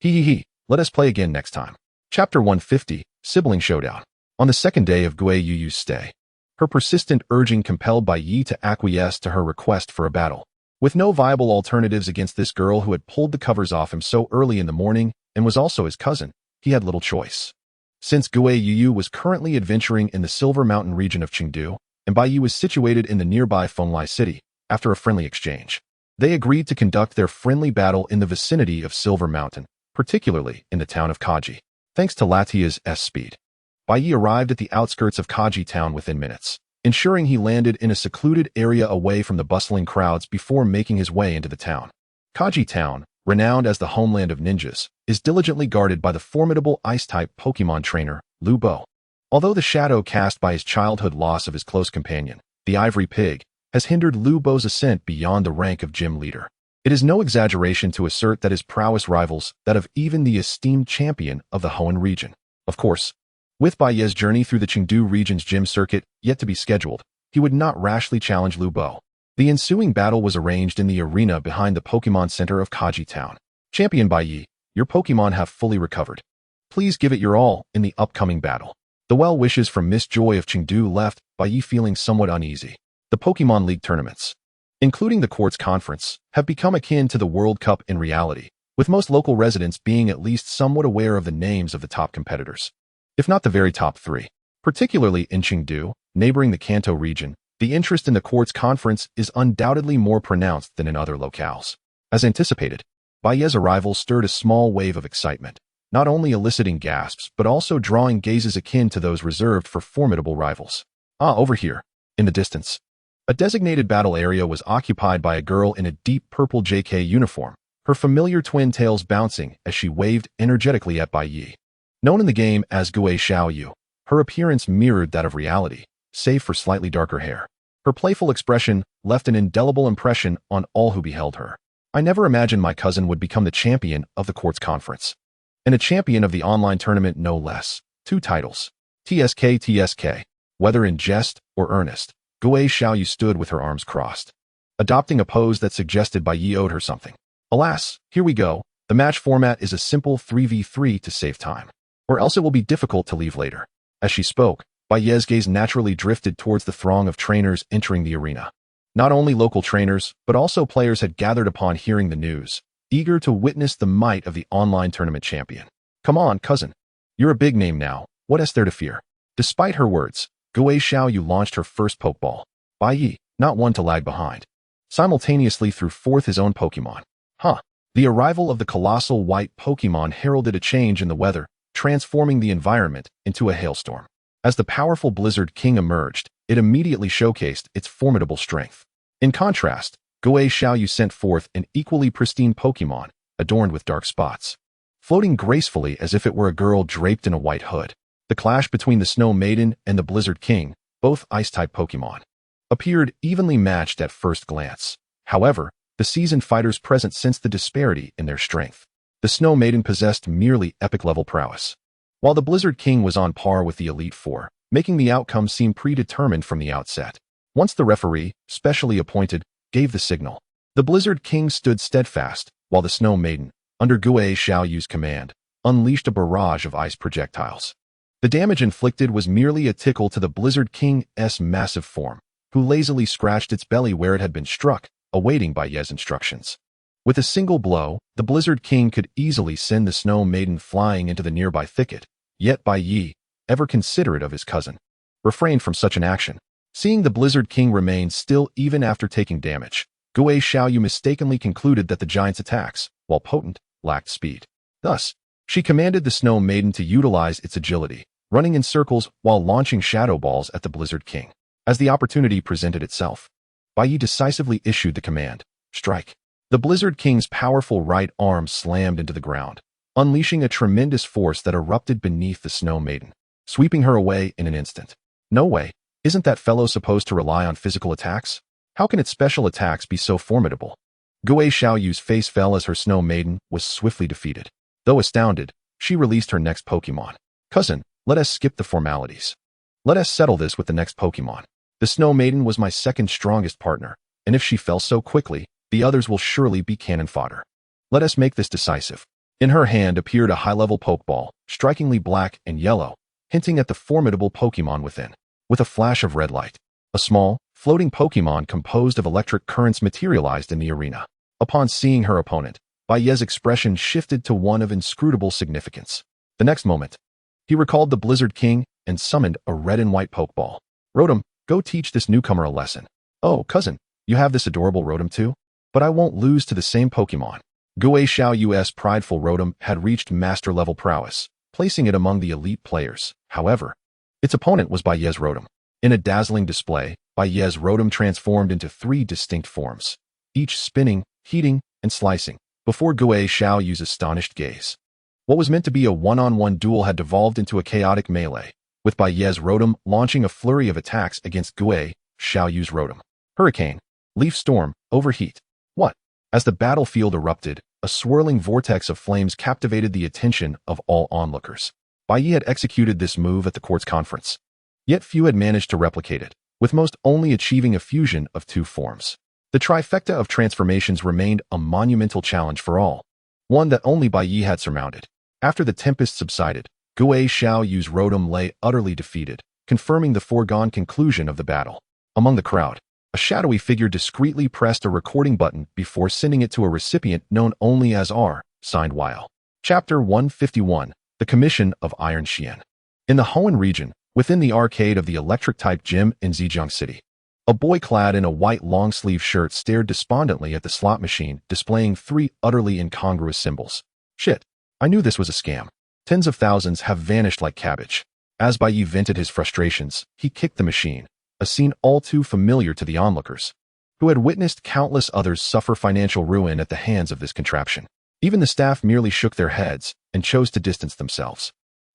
Hehe, let us play again next time. Chapter 150, Sibling Showdown. On the 2nd day of Bai Ye's stay, her persistent urging compelled Bai Ye to acquiesce to her request for a battle. With no viable alternatives against this girl who had pulled the covers off him so early in the morning and was also his cousin, he had little choice. Since Bai Ye was currently adventuring in the Silver Mountain region of Chengdu, and Bai Ye was situated in the nearby Fenglai city, after a friendly exchange, they agreed to conduct their friendly battle in the vicinity of Silver Mountain, particularly in the town of Kaji. Thanks to Latia's speed, Bai Ye arrived at the outskirts of Kaji town within minutes, ensuring he landed in a secluded area away from the bustling crowds before making his way into the town. Kaji town, renowned as the homeland of ninjas, is diligently guarded by the formidable ice-type Pokémon trainer, Lu Bo. Although the shadow cast by his childhood loss of his close companion, the ivory pig, has hindered Lu Bo's ascent beyond the rank of gym leader, it is no exaggeration to assert that his prowess rivals that of even the esteemed champion of the Hoenn region. Of course, with Bai Ye's journey through the Chengdu region's gym circuit yet to be scheduled, he would not rashly challenge Lu Bo. The ensuing battle was arranged in the arena behind the Pokemon Center of Kaji Town. Champion Bai Ye, your Pokemon have fully recovered. Please give it your all in the upcoming battle. The well wishes from Miss Joy of Chengdu left Bai Ye feeling somewhat uneasy. The Pokemon League tournaments, including the Quartz Conference, have become akin to the World Cup in reality, with most local residents being at least somewhat aware of the names of the top competitors, if not the very top three. Particularly in Chengdu, neighboring the Kanto region, the interest in the Quartz Conference is undoubtedly more pronounced than in other locales. As anticipated, Bai Ye's arrival stirred a small wave of excitement, not only eliciting gasps but also drawing gazes akin to those reserved for formidable rivals. Over here, in the distance, a designated battle area was occupied by a girl in a deep purple JK uniform, her familiar twin tails bouncing as she waved energetically at Bai Ye. Known in the game as Gui Xiaoyu, her appearance mirrored that of reality, save for slightly darker hair. Her playful expression left an indelible impression on all who beheld her. I never imagined my cousin would become the champion of the Quartz Conference, and a champion of the online tournament no less. 2 titles. TSK. Whether in jest or earnest, Gui Xiaoyu stood with her arms crossed, adopting a pose that suggested Bai Ye owed her something. Alas, here we go. The match format is a simple 3v3 to save time, or else it will be difficult to leave later. As she spoke, Bai Ye's gaze naturally drifted towards the throng of trainers entering the arena. Not only local trainers, but also players had gathered upon hearing the news, eager to witness the might of the online tournament champion. Come on, cousin. You're a big name now. What is there to fear? Despite her words, Gui Xiaoyu launched her first Pokeball. Bai Ye, not one to lag behind, simultaneously threw forth his own Pokemon. The arrival of the colossal white Pokemon heralded a change in the weather, transforming the environment into a hailstorm. As the powerful Blizzard King emerged, it immediately showcased its formidable strength. In contrast, Gui Xiaoyu sent forth an equally pristine Pokemon, adorned with dark spots, floating gracefully as if it were a girl draped in a white hood. The clash between the Snow Maiden and the Blizzard King, both Ice-type Pokemon, appeared evenly matched at first glance. However, the seasoned fighters present sensed the disparity in their strength. The Snow Maiden possessed merely epic-level prowess, while the Blizzard King was on par with the Elite Four, making the outcome seem predetermined from the outset. Once the referee, specially appointed, gave the signal, the Blizzard King stood steadfast, while the Snow Maiden, under Gui Xiaoyu's command, unleashed a barrage of ice projectiles. The damage inflicted was merely a tickle to the Blizzard King's massive form, who lazily scratched its belly where it had been struck, awaiting Bai Ye's instructions. With a single blow, the Blizzard King could easily send the Snow Maiden flying into the nearby thicket, yet Bai Ye, ever considerate of his cousin, refrained from such an action. Seeing the Blizzard King remain still even after taking damage, Gui Xiaoyu mistakenly concluded that the giant's attacks, while potent, lacked speed. Thus, she commanded the Snow Maiden to utilize its agility, running in circles while launching shadow balls at the Blizzard King. As the opportunity presented itself, Bai Ye decisively issued the command, strike. The Blizzard King's powerful right arm slammed into the ground, unleashing a tremendous force that erupted beneath the Snow Maiden, sweeping her away in an instant. No way. Isn't that fellow supposed to rely on physical attacks? How can its special attacks be so formidable? Gui Xiaoyu's face fell as her Snow Maiden was swiftly defeated. Though astounded, she released her next Pokemon. Cousin, let us skip the formalities. Let us settle this with the next Pokemon. The Snow Maiden was my second strongest partner, and if she fell so quickly, the others will surely be cannon fodder. Let us make this decisive. In her hand appeared a high-level Pokeball, strikingly black and yellow, hinting at the formidable Pokemon within. With a flash of red light, a small, floating Pokemon composed of electric currents materialized in the arena. Upon seeing her opponent, Bai Ye's expression shifted to one of inscrutable significance. The next moment, he recalled the Blizzard King and summoned a red and white Pokeball. Rotom, go teach this newcomer a lesson. Oh, cousin, you have this adorable Rotom too? But I won't lose to the same Pokemon. Gui Xiaoyu's prideful Rotom had reached master-level prowess, placing it among the elite players. However, its opponent was Bai Ye's Rotom. In a dazzling display, Bai Ye's Rotom transformed into 3 distinct forms, each spinning, heating, and slicing, before Gui Xiaoyu's astonished gaze. What was meant to be a one-on-one duel had devolved into a chaotic melee, with Bai Ye's Rotom launching a flurry of attacks against Gue Xiaoyu's Rotom. Hurricane, Leaf Storm, Overheat. What? As the battlefield erupted, a swirling vortex of flames captivated the attention of all onlookers. Bai Ye had executed this move at the court's conference, yet few had managed to replicate it, with most only achieving a fusion of two forms. The trifecta of transformations remained a monumental challenge for all, one that only Bai Ye had surmounted. After the tempest subsided, Gue Xiaoyu's Rotom lay utterly defeated, confirming the foregone conclusion of the battle. Among the crowd, a shadowy figure discreetly pressed a recording button before sending it to a recipient known only as R, signed Weil. Chapter 151, The Commission of Iron Xian. In the Hoenn region, within the arcade of the electric-type gym in Zhejiang City, a boy clad in a white long-sleeve shirt stared despondently at the slot machine, displaying 3 utterly incongruous symbols. Shit, I knew this was a scam. Tens of thousands have vanished like cabbage. As Bai Ye vented his frustrations, he kicked the machine, a scene all too familiar to the onlookers, who had witnessed countless others suffer financial ruin at the hands of this contraption. Even the staff merely shook their heads and chose to distance themselves.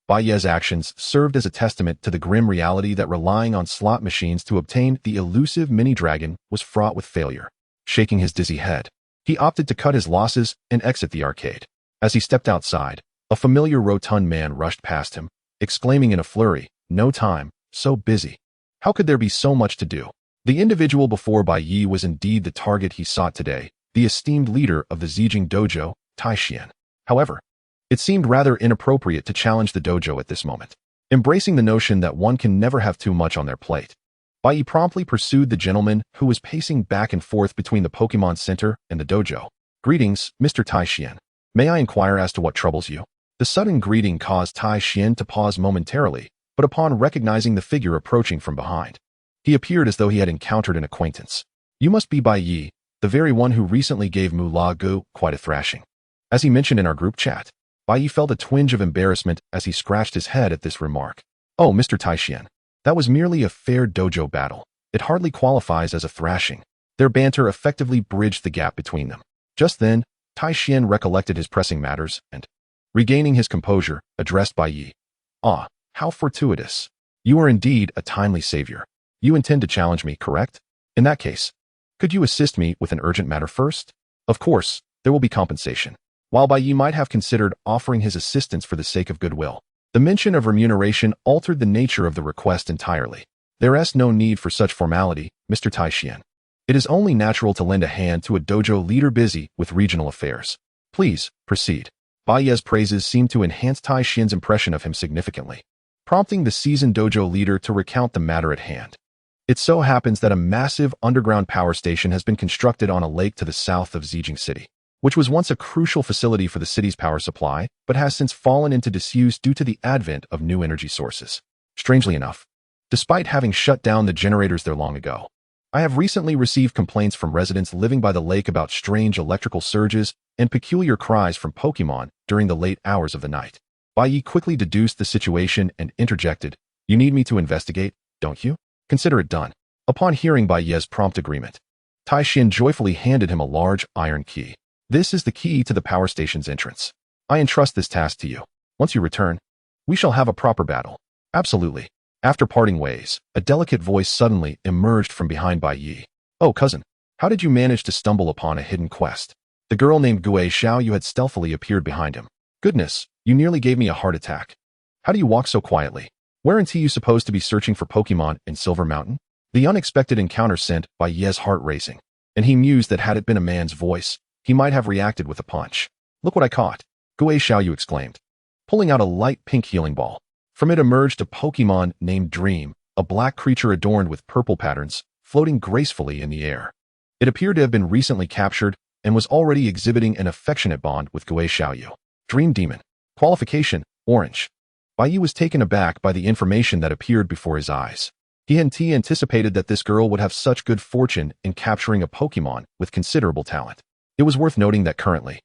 Bai Ye's actions served as a testament to the grim reality that relying on slot machines to obtain the elusive mini-dragon was fraught with failure. Shaking his dizzy head, he opted to cut his losses and exit the arcade. As he stepped outside, a familiar rotund man rushed past him, exclaiming in a flurry, "No time, so busy." How could there be so much to do? The individual before Bai Ye was indeed the target he sought today, the esteemed leader of the Zhejiang dojo, Tai Xian. However, it seemed rather inappropriate to challenge the dojo at this moment. Embracing the notion that one can never have too much on their plate, Bai Ye promptly pursued the gentleman who was pacing back and forth between the Pokémon Center and the dojo. "Greetings, Mr. Tai Xian. May I inquire as to what troubles you?" The sudden greeting caused Tai Xian to pause momentarily, but upon recognizing the figure approaching from behind, he appeared as though he had encountered an acquaintance. "You must be Bai Ye, the very one who recently gave Mu La Gu quite a thrashing." As he mentioned in our group chat, Bai Ye felt a twinge of embarrassment as he scratched his head at this remark. "Oh, Mr. Tai Xian, that was merely a fair dojo battle. It hardly qualifies as a thrashing." Their banter effectively bridged the gap between them. Just then, Tai Xian recollected his pressing matters and, regaining his composure, addressed Bai Ye. "Ah, how fortuitous. You are indeed a timely savior. You intend to challenge me, correct? In that case, could you assist me with an urgent matter first? Of course, there will be compensation." While Bai Ye might have considered offering his assistance for the sake of goodwill, the mention of remuneration altered the nature of the request entirely. "There is no need for such formality, Mr. Tai Xian. It is only natural to lend a hand to a dojo leader busy with regional affairs. Please, proceed." Bai Ye's praises seemed to enhance Tai Xian's impression of him significantly, prompting the seasoned dojo leader to recount the matter at hand. It so happens that a massive underground power station has been constructed on a lake to the south of Zhejiang City, which was once a crucial facility for the city's power supply, but has since fallen into disuse due to the advent of new energy sources. Strangely enough, despite having shut down the generators there long ago, I have recently received complaints from residents living by the lake about strange electrical surges and peculiar cries from Pokémon during the late hours of the night. Bai Ye quickly deduced the situation and interjected, "You need me to investigate, don't you? Consider it done." Upon hearing Bai Ye's prompt agreement, Tai Xian joyfully handed him a large iron key. "This is the key to the power station's entrance. I entrust this task to you. Once you return, we shall have a proper battle." "Absolutely." After parting ways, a delicate voice suddenly emerged from behind Bai Ye. "Oh, cousin, how did you manage to stumble upon a hidden quest?" The girl named Gue Xiaoyu had stealthily appeared behind him. "Goodness, you nearly gave me a heart attack. How do you walk so quietly? Weren't you supposed to be searching for Pokémon in Silver Mountain?" The unexpected encounter sent Bai Ye's heart racing, and he mused that had it been a man's voice, he might have reacted with a punch. "Look what I caught!" Gue Xiaoyu exclaimed, pulling out a light pink healing ball. From it emerged a Pokémon named Dream, a black creature adorned with purple patterns, floating gracefully in the air. It appeared to have been recently captured and was already exhibiting an affectionate bond with Gue Xiaoyu. Dream Demon. Qualification, Orange. Bai Ye was taken aback by the information that appeared before his eyes. He anticipated that this girl would have such good fortune in capturing a Pokémon with considerable talent. It was worth noting that currently,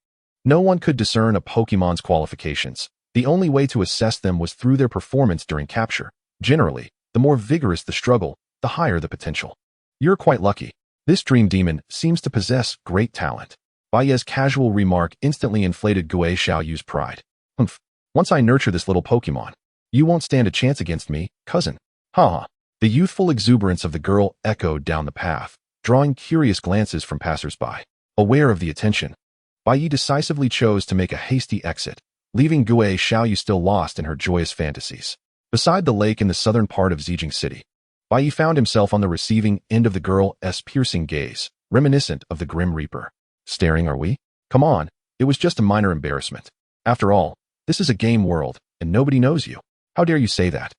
no one could discern a Pokémon's qualifications. The only way to assess them was through their performance during capture. Generally, the more vigorous the struggle, the higher the potential. "You're quite lucky. This Dream Demon seems to possess great talent." Bai Ye's casual remark instantly inflated Gue Xiaoyu's pride. "Humph. Once I nurture this little Pokémon, You won't stand a chance against me, cousin. Haha. The youthful exuberance of the girl echoed down the path, drawing curious glances from passers-by. Aware of the attention, Bai Ye decisively chose to make a hasty exit, leaving Gue Xiaoyu still lost in her joyous fantasies. Beside the lake in the southern part of Zijing City, Bai Ye found himself on the receiving end of the girl's piercing gaze, reminiscent of the Grim Reaper. Staring, are we? Come on, it was just a minor embarrassment. After all, this is a game world, and nobody knows you. How dare you say that?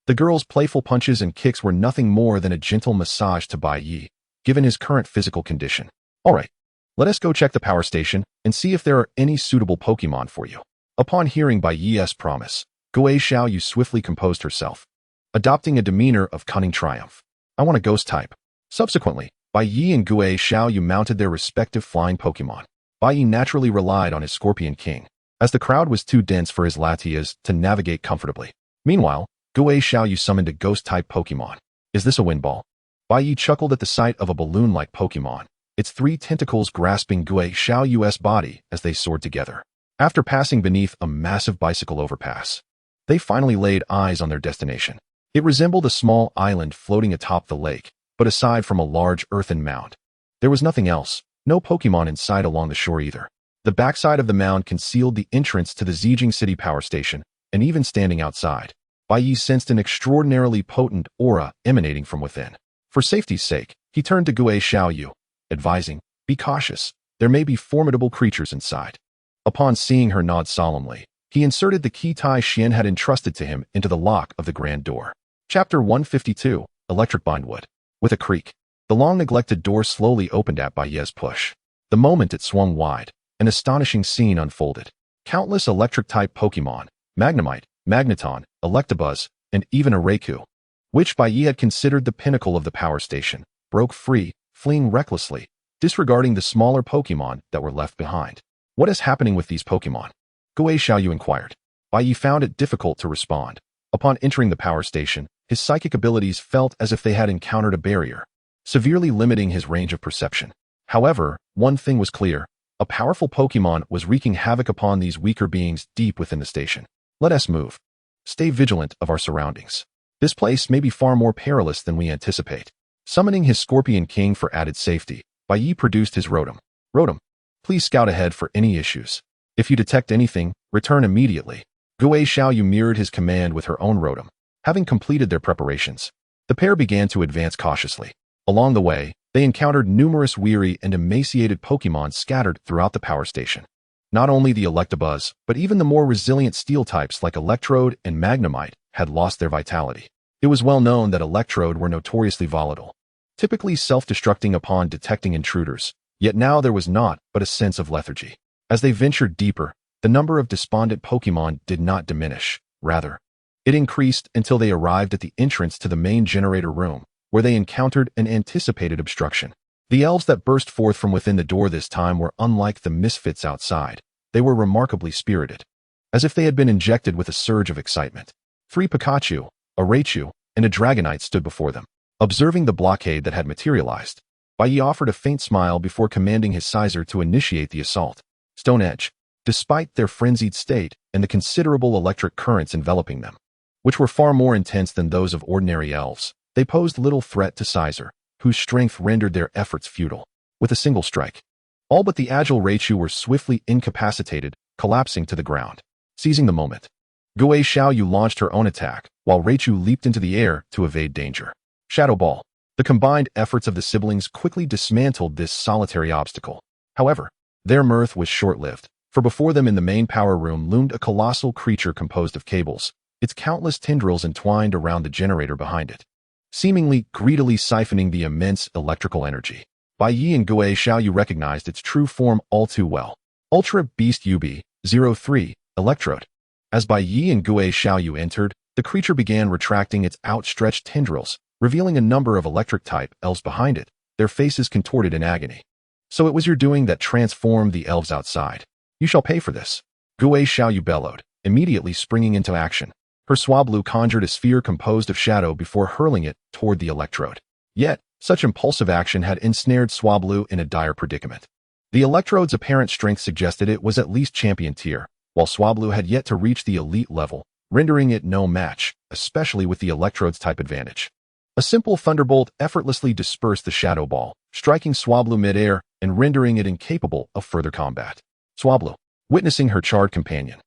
The girl's playful punches and kicks were nothing more than a gentle massage to Bai Ye, given his current physical condition. All right, let us go check the power station and see if there are any suitable Pokémon for you. Upon hearing Bai Ye's promise, Gue Xiaoyu swiftly composed herself, adopting a demeanor of cunning triumph. I want a ghost type. Subsequently, Bai Ye and Gue Xiaoyu mounted their respective flying Pokémon. Bai Ye naturally relied on his Scorpion King, as the crowd was too dense for his Latias to navigate comfortably. Meanwhile, Gue Xiaoyu summoned a ghost-type Pokémon. Is this a wind ball? Bai Ye chuckled at the sight of a balloon-like Pokémon, its 3 tentacles grasping Gue Xiaoyu's body as they soared together. After passing beneath a massive bicycle overpass, they finally laid eyes on their destination. It resembled a small island floating atop the lake, but aside from a large earthen mound, there was nothing else, no Pokémon in sight along the shore either. The backside of the mound concealed the entrance to the Zijing City power station, and even standing outside, Bai Ye sensed an extraordinarily potent aura emanating from within. For safety's sake, he turned to Gue Xiaoyu, advising, be cautious, there may be formidable creatures inside. Upon seeing her nod solemnly, he inserted the key Tai Xian had entrusted to him into the lock of the grand door. Chapter 152, Electric Bindwood. With a creak, the long-neglected door slowly opened at Bai Ye's push. The moment it swung wide, an astonishing scene unfolded. Countless electric-type Pokémon, Magnemite, Magneton, Electabuzz, and even a Raikou, which Bai Ye had considered the pinnacle of the power station, broke free, fleeing recklessly, disregarding the smaller Pokémon that were left behind. What is happening with these Pokémon? Gue Xiaoyu inquired. Bai Ye found it difficult to respond. Upon entering the power station, his psychic abilities felt as if they had encountered a barrier, severely limiting his range of perception. However, one thing was clear. A powerful Pokémon was wreaking havoc upon these weaker beings deep within the station. Let us move. Stay vigilant of our surroundings. This place may be far more perilous than we anticipate. Summoning his Scorpion King for added safety, Bai Ye produced his Rotom. Rotom, please scout ahead for any issues. If you detect anything, return immediately. Gue Xiaoyu mirrored his command with her own Rotom. Having completed their preparations, the pair began to advance cautiously. Along the way, they encountered numerous weary and emaciated Pokémon scattered throughout the power station. Not only the Electabuzz, but even the more resilient steel types like Electrode and Magnemite had lost their vitality. It was well known that Electrode were notoriously volatile, typically self-destructing upon detecting intruders, yet now there was naught but a sense of lethargy. As they ventured deeper, the number of despondent Pokémon did not diminish, rather, it increased until they arrived at the entrance to the main generator room, where they encountered an anticipated obstruction. The elves that burst forth from within the door this time were unlike the misfits outside. They were remarkably spirited, as if they had been injected with a surge of excitement. 3 Pikachu, a Raichu, and a Dragonite stood before them. Observing the blockade that had materialized, Bai Ye offered a faint smile before commanding his Sizer to initiate the assault. Stone Edge, despite their frenzied state and the considerable electric currents enveloping them, which were far more intense than those of ordinary elves, they posed little threat to Sizer, whose strength rendered their efforts futile. With a single strike, all but the agile Raichu were swiftly incapacitated, collapsing to the ground. Seizing the moment, Gue Xiaoyu launched her own attack, while Raichu leaped into the air to evade danger. Shadow Ball. The combined efforts of the siblings quickly dismantled this solitary obstacle. However, their mirth was short-lived, for before them in the main power room loomed a colossal creature composed of cables, its countless tendrils entwined around the generator behind it, seemingly greedily siphoning the immense electrical energy. Bai Ye and Gue Xiaoyu recognized its true form all too well. Ultra Beast UB-03, Electrode. As Bai Ye and Gue Xiaoyu entered, the creature began retracting its outstretched tendrils, revealing a number of electric-type elves behind it, their faces contorted in agony. So it was your doing that transformed the elves outside. You shall pay for this. Gue Xiaoyu bellowed, immediately springing into action. Her Swablu conjured a sphere composed of shadow before hurling it toward the Electrode. Yet, such impulsive action had ensnared Swablu in a dire predicament. The Electrode's apparent strength suggested it was at least champion tier, while Swablu had yet to reach the elite level, rendering it no match, especially with the electrode's type advantage. A simple thunderbolt effortlessly dispersed the shadow ball, striking Swablu mid-air and rendering it incapable of further combat. Swablu, witnessing her charred companion.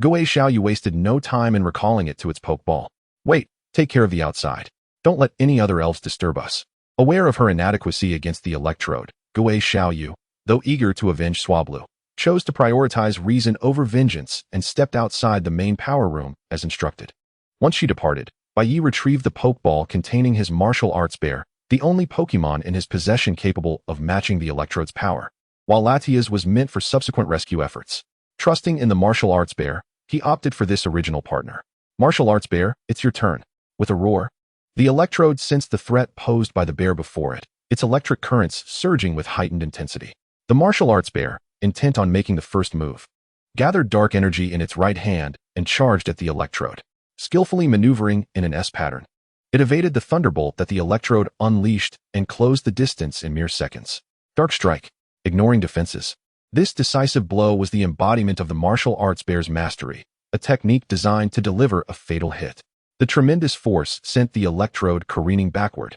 Guo Xiaoyu wasted no time in recalling it to its pokeball. Wait, take care of the outside. Don't let any other elves disturb us. Aware of her inadequacy against the electrode, Guo Xiaoyu, though eager to avenge Swablu, chose to prioritize reason over vengeance and stepped outside the main power room as instructed. Once she departed, Bai Ye retrieved the pokeball containing his martial arts bear, the only Pokemon in his possession capable of matching the electrode's power, while Latia's was meant for subsequent rescue efforts. Trusting in the martial arts bear, he opted for this original partner. Martial arts bear, it's your turn. With a roar, the electrode sensed the threat posed by the bear before it, its electric currents surging with heightened intensity. The martial arts bear, intent on making the first move, gathered dark energy in its right hand and charged at the electrode, skillfully maneuvering in an S pattern. It evaded the thunderbolt that the electrode unleashed and closed the distance in mere seconds. Dark Strike, ignoring defenses. This decisive blow was the embodiment of the martial arts bear's mastery, a technique designed to deliver a fatal hit. The tremendous force sent the electrode careening backward,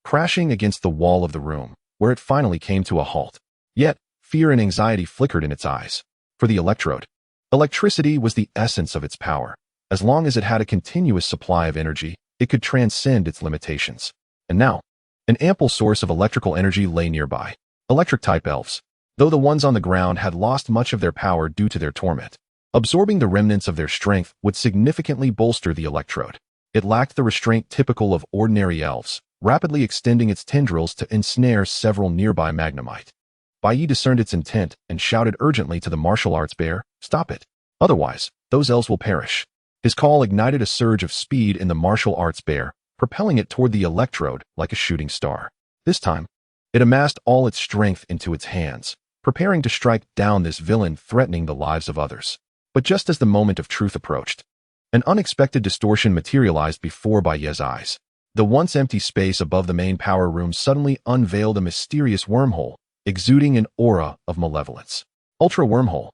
crashing against the wall of the room, where it finally came to a halt. Yet, fear and anxiety flickered in its eyes. For the electrode, electricity was the essence of its power. As long as it had a continuous supply of energy, it could transcend its limitations. And now, an ample source of electrical energy lay nearby. Electric-type elves, though the ones on the ground had lost much of their power due to their torment, absorbing the remnants of their strength would significantly bolster the electrode. It lacked the restraint typical of ordinary elves, rapidly extending its tendrils to ensnare several nearby Magnemite. Bai Ye discerned its intent and shouted urgently to the martial arts bear, "Stop it. Otherwise, those elves will perish." His call ignited a surge of speed in the martial arts bear, propelling it toward the electrode like a shooting star. This time, it amassed all its strength into its hands, preparing to strike down this villain threatening the lives of others. But just as the moment of truth approached, an unexpected distortion materialized before Bai Ye's eyes. The once empty space above the main power room suddenly unveiled a mysterious wormhole, exuding an aura of malevolence. "Ultra wormhole,"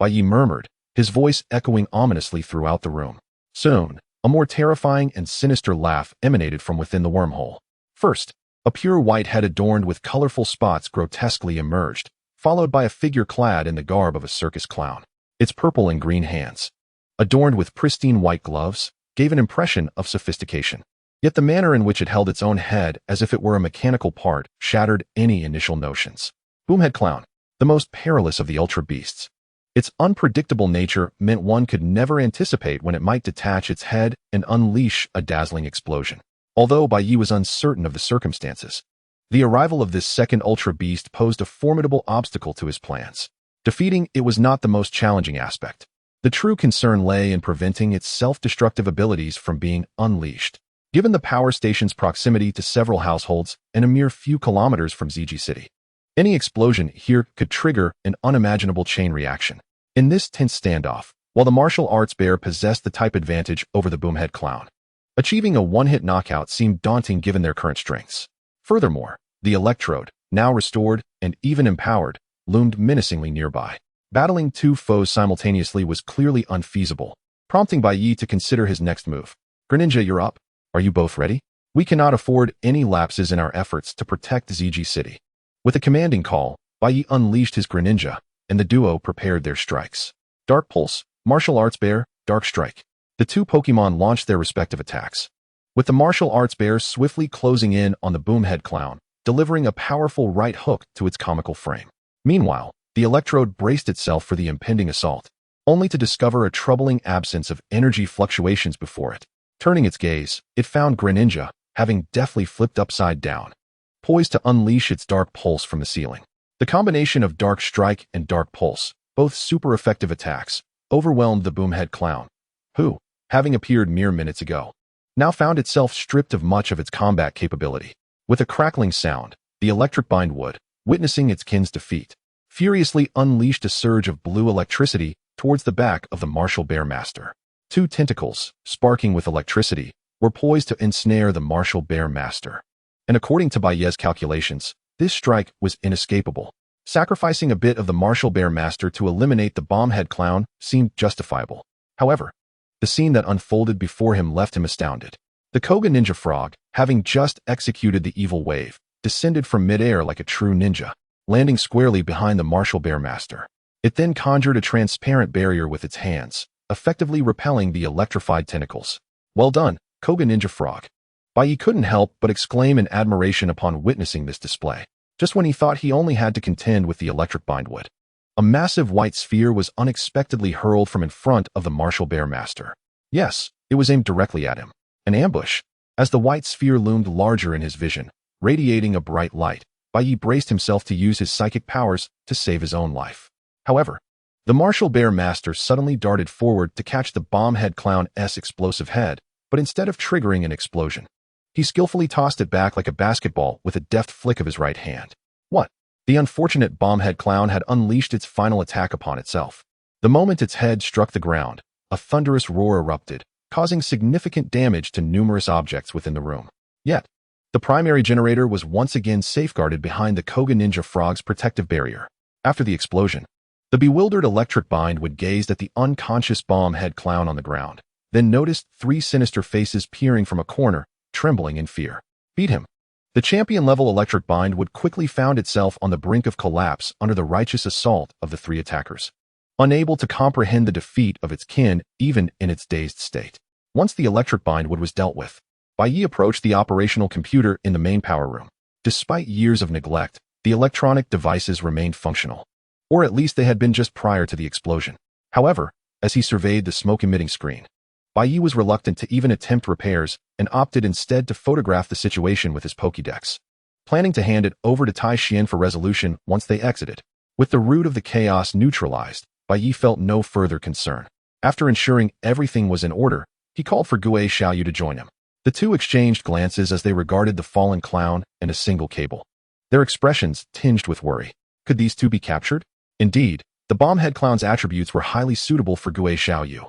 Bai Ye murmured, his voice echoing ominously throughout the room. Soon, a more terrifying and sinister laugh emanated from within the wormhole. First, a pure white head adorned with colorful spots grotesquely emerged, followed by a figure clad in the garb of a circus clown. Its purple and green hands, adorned with pristine white gloves, gave an impression of sophistication. Yet the manner in which it held its own head as if it were a mechanical part shattered any initial notions. Boomhead Clown, the most perilous of the ultra beasts. Its unpredictable nature meant one could never anticipate when it might detach its head and unleash a dazzling explosion. Although Bai Ye was uncertain of the circumstances, the arrival of this second ultra beast posed a formidable obstacle to his plans. Defeating it was not the most challenging aspect. The true concern lay in preventing its self-destructive abilities from being unleashed. Given the power station's proximity to several households and a mere few kilometers from ZG City, any explosion here could trigger an unimaginable chain reaction. In this tense standoff, while the martial arts bear possessed the type advantage over the Boomhead Clown, achieving a one-hit knockout seemed daunting given their current strengths. Furthermore, the electrode, now restored and even empowered, loomed menacingly nearby. Battling two foes simultaneously was clearly unfeasible, prompting Bai Ye to consider his next move. "Greninja, you're up. Are you both ready? We cannot afford any lapses in our efforts to protect ZG City." With a commanding call, Bai Ye unleashed his Greninja, and the duo prepared their strikes. Dark Pulse, Martial Arts Bear, Dark Strike. The two Pokemon launched their respective attacks, with the Martial Arts Bear swiftly closing in on the Boomhead Clown, delivering a powerful right hook to its comical frame. Meanwhile, the electrode braced itself for the impending assault, only to discover a troubling absence of energy fluctuations before it. Turning its gaze, it found Greninja, having deftly flipped upside down, poised to unleash its Dark Pulse from the ceiling. The combination of Dark Strike and Dark Pulse, both super effective attacks, overwhelmed the Boomhead Clown, who, having appeared mere minutes ago, now found itself stripped of much of its combat capability. With a crackling sound, the electric bindwood, witnessing its kin's defeat, furiously unleashed a surge of blue electricity towards the back of the Martial Bear Master. Two tentacles, sparking with electricity, were poised to ensnare the Martial Bear Master. And according to Bai Ye's calculations, this strike was inescapable. Sacrificing a bit of the Martial Bear Master to eliminate the Bombhead Clown seemed justifiable. However, The scene that unfolded before him left him astounded. The Koga ninja frog, having just executed the evil wave, descended from midair like a true ninja, landing squarely behind the martial bear master. It then conjured a transparent barrier with its hands, effectively repelling the electrified tentacles. Well done, Koga ninja frog. Bai Ye couldn't help but exclaim in admiration upon witnessing this display, just when he thought he only had to contend with the electric bindwood. A massive white sphere was unexpectedly hurled from in front of the martial bear master. Yes, it was aimed directly at him. An ambush. As the white sphere loomed larger in his vision, radiating a bright light, Bai Ye braced himself to use his psychic powers to save his own life. However, the martial bear master suddenly darted forward to catch the bomb-head clown's explosive head, but instead of triggering an explosion, he skillfully tossed it back like a basketball with a deft flick of his right hand. What? The unfortunate bomb-head clown had unleashed its final attack upon itself. The moment its head struck the ground, a thunderous roar erupted, causing significant damage to numerous objects within the room. Yet, the primary generator was once again safeguarded behind the Koga ninja frog's protective barrier. After the explosion, the bewildered electric bindwood gazed at the unconscious bomb-head clown on the ground, then noticed three sinister faces peering from a corner, trembling in fear. Beat him. The champion-level electric bindwood quickly found itself on the brink of collapse under the righteous assault of the three attackers, unable to comprehend the defeat of its kin even in its dazed state. Once the electric bindwood was dealt with, Bai Ye approached the operational computer in the main power room. Despite years of neglect, the electronic devices remained functional, or at least they had been just prior to the explosion. However, as he surveyed the smoke-emitting screen, Bai Ye was reluctant to even attempt repairs and opted instead to photograph the situation with his Pokédex, planning to hand it over to Tai Xian for resolution once they exited. With the root of the chaos neutralized, Bai Ye felt no further concern. After ensuring everything was in order, he called for Gue Xiaoyu to join him. The two exchanged glances as they regarded the fallen clown and a single cable, their expressions tinged with worry. Could these two be captured? Indeed, the bomb-head clown's attributes were highly suitable for Gue Xiaoyu,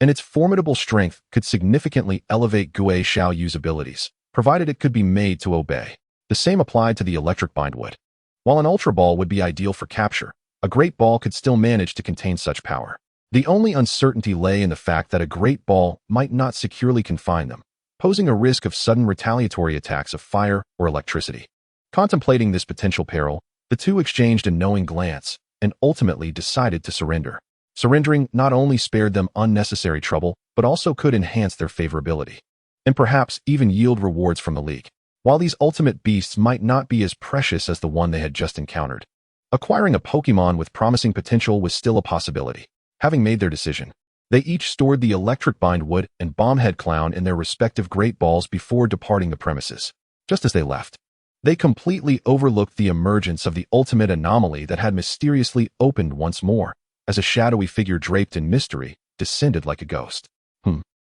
and its formidable strength could significantly elevate Gue Xiaoyu's abilities, provided it could be made to obey. The same applied to the electric bindwood. While an Ultra Ball would be ideal for capture, a Great Ball could still manage to contain such power. The only uncertainty lay in the fact that a Great Ball might not securely confine them, posing a risk of sudden retaliatory attacks of fire or electricity. Contemplating this potential peril, the two exchanged a knowing glance and ultimately decided to surrender. Surrendering not only spared them unnecessary trouble, but also could enhance their favorability, and perhaps even yield rewards from the League. While these ultimate beasts might not be as precious as the one they had just encountered, acquiring a Pokémon with promising potential was still a possibility. Having made their decision, they each stored the electric bindwood and bomb-head clown in their respective Great Balls before departing the premises. Just as they left, they completely overlooked the emergence of the ultimate anomaly that had mysteriously opened once more, as a shadowy figure draped in mystery descended like a ghost.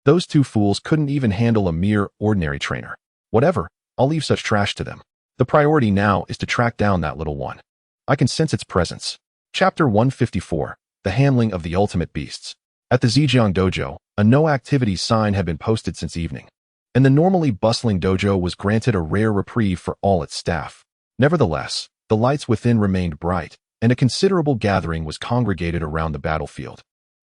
Those two fools couldn't even handle a mere ordinary trainer. Whatever, I'll leave such trash to them. The priority now is to track down that little one. I can sense its presence. Chapter 154, The Handling of the Ultimate Beasts. At the Zhejiang Dojo, a no-activity sign had been posted since evening, and the normally bustling dojo was granted a rare reprieve for all its staff. Nevertheless, the lights within remained bright, and a considerable gathering was congregated around the battlefield,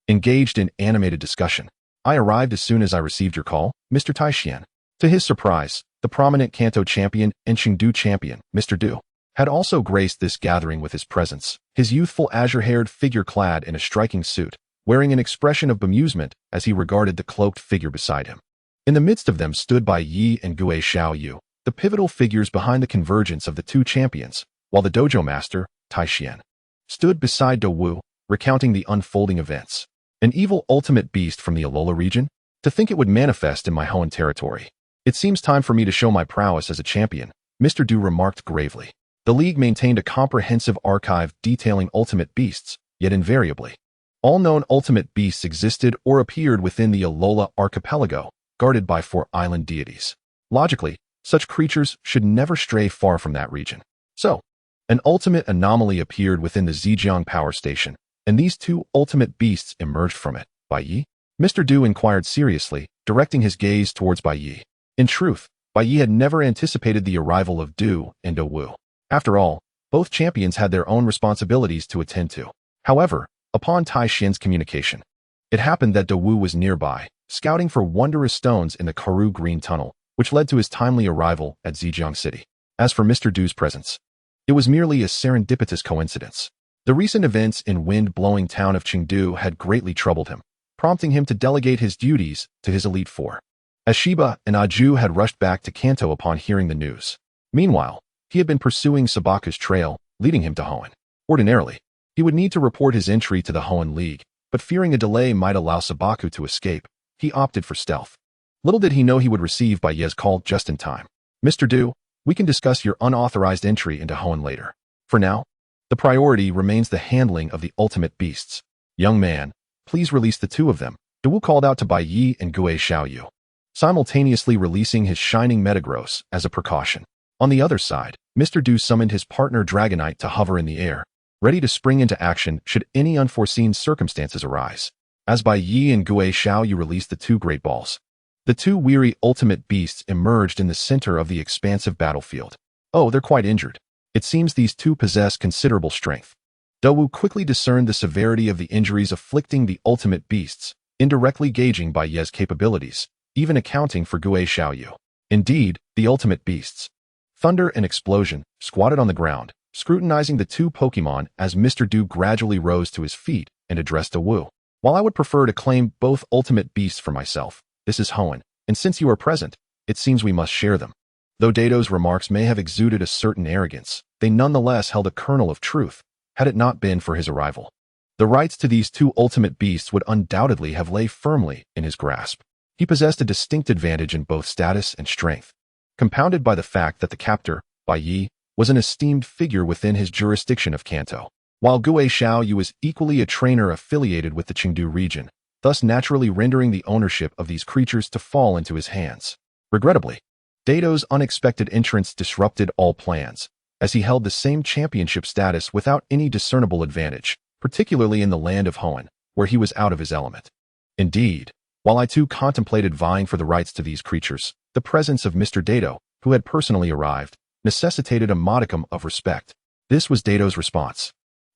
engaged in animated discussion. I arrived as soon as I received your call, Mr. Tai Xian. To his surprise, the prominent Kanto champion and Chengdu champion, Mr. Du, had also graced this gathering with his presence, his youthful azure-haired figure clad in a striking suit, wearing an expression of bemusement as he regarded the cloaked figure beside him. In the midst of them stood Bai Ye and Gue Xiaoyu, the pivotal figures behind the convergence of the two champions, while the dojo master, Tai Xian, stood beside Do Wu, recounting the unfolding events. An evil ultimate beast from the Alola region? To think it would manifest in my Hoenn territory. It seems time for me to show my prowess as a champion, Mr. Du remarked gravely. The League maintained a comprehensive archive detailing ultimate beasts, yet invariably, all known ultimate beasts existed or appeared within the Alola archipelago, guarded by 4 island deities. Logically, such creatures should never stray far from that region. So, an ultimate anomaly appeared within the Zhejiang power station, and these 2 ultimate beasts emerged from it. Bai Ye? Mr. Du inquired seriously, directing his gaze towards Bai Ye. In truth, Bai Ye had never anticipated the arrival of Du and Do Wu. After all, both champions had their own responsibilities to attend to. However, upon Tai Xian's communication, it happened that Do Wu was nearby, scouting for wondrous stones in the Karu Green Tunnel, which led to his timely arrival at Zhejiang City. As for Mr. Du's presence, it was merely a serendipitous coincidence. The recent events in wind-blowing town of Chengdu had greatly troubled him, prompting him to delegate his duties to his elite four. As Shiba and Aju had rushed back to Kanto upon hearing the news. Meanwhile, he had been pursuing Sabaku's trail, leading him to Hoenn. Ordinarily, he would need to report his entry to the Hoenn League, but fearing a delay might allow Sabaku to escape, he opted for stealth. Little did he know he would receive Bai Ye's call just in time. Mr. Du, we can discuss your unauthorized entry into Hoenn later. For now, the priority remains the handling of the ultimate beasts. Young man, please release the two of them. Dawu called out to Bai Ye and Gue Xiaoyu, simultaneously releasing his shining Metagross as a precaution. On the other side, Mr. Du summoned his partner Dragonite to hover in the air, ready to spring into action should any unforeseen circumstances arise. As Bai Ye and Gue Xiaoyu released the two great balls, the two weary ultimate beasts emerged in the center of the expansive battlefield. Oh, they're quite injured. It seems these two possess considerable strength. Dawu quickly discerned the severity of the injuries afflicting the ultimate beasts, indirectly gauging Bai Ye's capabilities, even accounting for Gue Xiaoyu. Indeed, the ultimate beasts, Thunder and Explosion, squatted on the ground, scrutinizing the two Pokémon as Mr. Du gradually rose to his feet and addressed Dawu. While I would prefer to claim both ultimate beasts for myself, this is Hoenn, and since you are present, it seems we must share them. Though Dato's remarks may have exuded a certain arrogance, they nonetheless held a kernel of truth, had it not been for his arrival. The rights to these two ultimate beasts would undoubtedly have lay firmly in his grasp. He possessed a distinct advantage in both status and strength, compounded by the fact that the captor, Bai Ye, was an esteemed figure within his jurisdiction of Kanto, while Gue Xiaoyu was equally a trainer affiliated with the Chengdu region, thus naturally rendering the ownership of these creatures to fall into his hands. Regrettably, Dato's unexpected entrance disrupted all plans, as he held the same championship status without any discernible advantage, particularly in the land of Hoenn, where he was out of his element. Indeed, while I too contemplated vying for the rights to these creatures, the presence of Mr. Dato, who had personally arrived, necessitated a modicum of respect. This was Dato's response.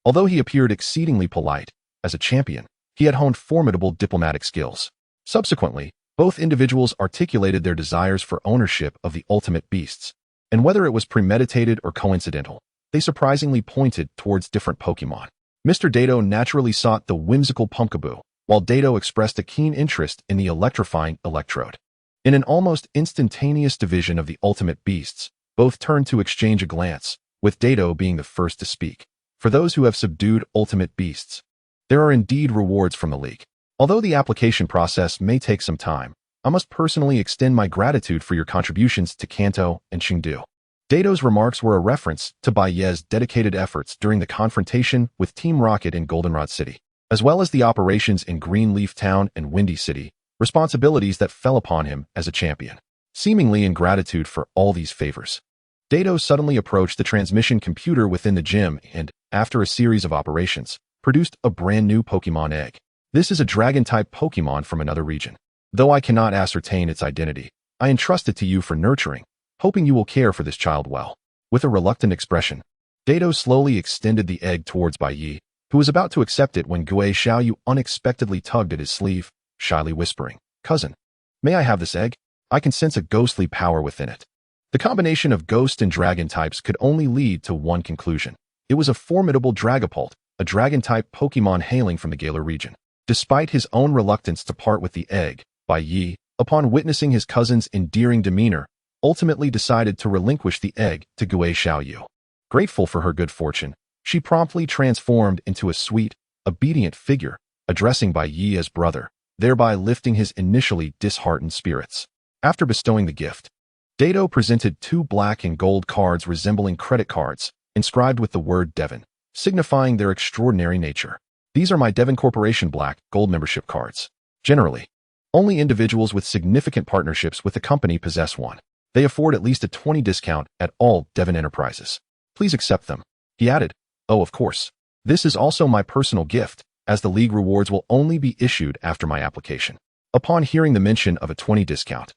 Although he appeared exceedingly polite, as a champion, he had honed formidable diplomatic skills. Subsequently, both individuals articulated their desires for ownership of the ultimate beasts, and whether it was premeditated or coincidental, they surprisingly pointed towards different Pokémon. Mr. Dato naturally sought the whimsical Pumpkaboo, while Dato expressed a keen interest in the electrifying Electrode. In an almost instantaneous division of the ultimate beasts, both turned to exchange a glance, with Dato being the first to speak. For those who have subdued ultimate beasts, there are indeed rewards from the League. Although the application process may take some time, I must personally extend my gratitude for your contributions to Kanto and Chengdu. Dato's remarks were a reference to Bai Ye's dedicated efforts during the confrontation with Team Rocket in Goldenrod City, as well as the operations in Greenleaf Town and Windy City, responsibilities that fell upon him as a champion. Seemingly in gratitude for all these favors, Dato suddenly approached the transmission computer within the gym and, after a series of operations, produced a brand new Pokémon egg. This is a Dragon-type Pokémon from another region. Though I cannot ascertain its identity, I entrust it to you for nurturing, hoping you will care for this child well. With a reluctant expression, Dato slowly extended the egg towards Bai Ye, who was about to accept it when Gue Xiaoyu unexpectedly tugged at his sleeve, shyly whispering, "Cousin, may I have this egg? I can sense a ghostly power within it." The combination of ghost and dragon types could only lead to one conclusion. It was a formidable Dragapult, a dragon-type Pokémon hailing from the Galar region. Despite his own reluctance to part with the egg, Bai Ye, upon witnessing his cousin's endearing demeanor, ultimately decided to relinquish the egg to Gue Xiaoyu. Grateful for her good fortune, she promptly transformed into a sweet, obedient figure, addressing Bai Ye as brother, thereby lifting his initially disheartened spirits. After bestowing the gift, Dato presented two black and gold cards resembling credit cards, inscribed with the word Devon, signifying their extraordinary nature. These are my Devon Corporation Black Gold membership cards. Generally, only individuals with significant partnerships with the company possess one. They afford at least a 20% discount at all Devon enterprises. Please accept them. He added, "Oh, of course. This is also my personal gift, as the League rewards will only be issued after my application." Upon hearing the mention of a 20% discount,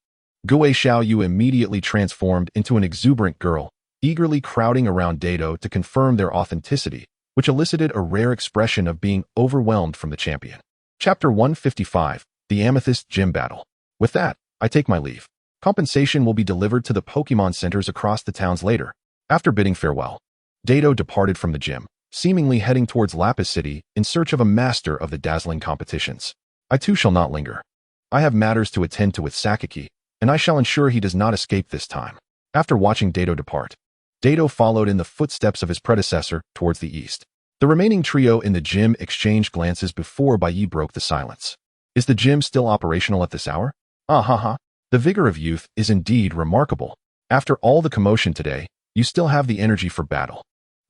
Gue Xiaoyu immediately transformed into an exuberant girl, eagerly crowding around Dato to confirm their authenticity, which elicited a rare expression of being overwhelmed from the champion. Chapter 155, The Amethyst Gym Battle. With that, I take my leave. Compensation will be delivered to the Pokemon centers across the towns later. After bidding farewell, Dato departed from the gym, seemingly heading towards Lapis City in search of a master of the dazzling competitions. I too shall not linger. I have matters to attend to with Sakaki, and I shall ensure he does not escape this time. After watching Dato depart, Dato followed in the footsteps of his predecessor towards the east. The remaining trio in the gym exchanged glances before Bai Ye broke the silence. Is the gym still operational at this hour? Ah ha ha. The vigor of youth is indeed remarkable. After all the commotion today, you still have the energy for battle.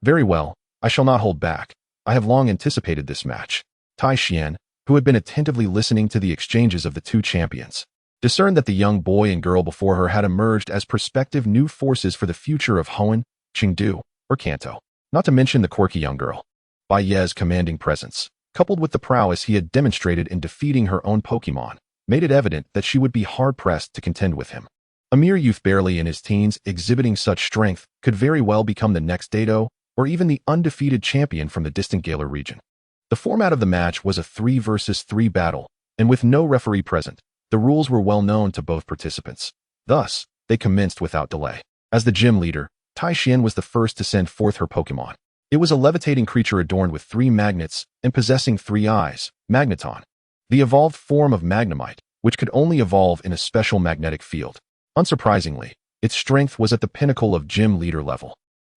Very well, I shall not hold back. I have long anticipated this match. Tai Xian, who had been attentively listening to the exchanges of the two champions, discerned that the young boy and girl before her had emerged as prospective new forces for the future of Hoenn, Chengdu, or Kanto. Not to mention the quirky young girl. Bai Ye's commanding presence, coupled with the prowess he had demonstrated in defeating her own Pokemon, made it evident that she would be hard-pressed to contend with him. A mere youth barely in his teens exhibiting such strength could very well become the next Dato, or even the undefeated champion from the distant Galar region. The format of the match was a 3 versus 3 battle, and with no referee present, the rules were well known to both participants. Thus, they commenced without delay. As the gym leader, Tai Xian was the first to send forth her Pokemon. It was a levitating creature adorned with 3 magnets and possessing 3 eyes, Magneton, the evolved form of Magnemite, which could only evolve in a special magnetic field. Unsurprisingly, its strength was at the pinnacle of gym leader level,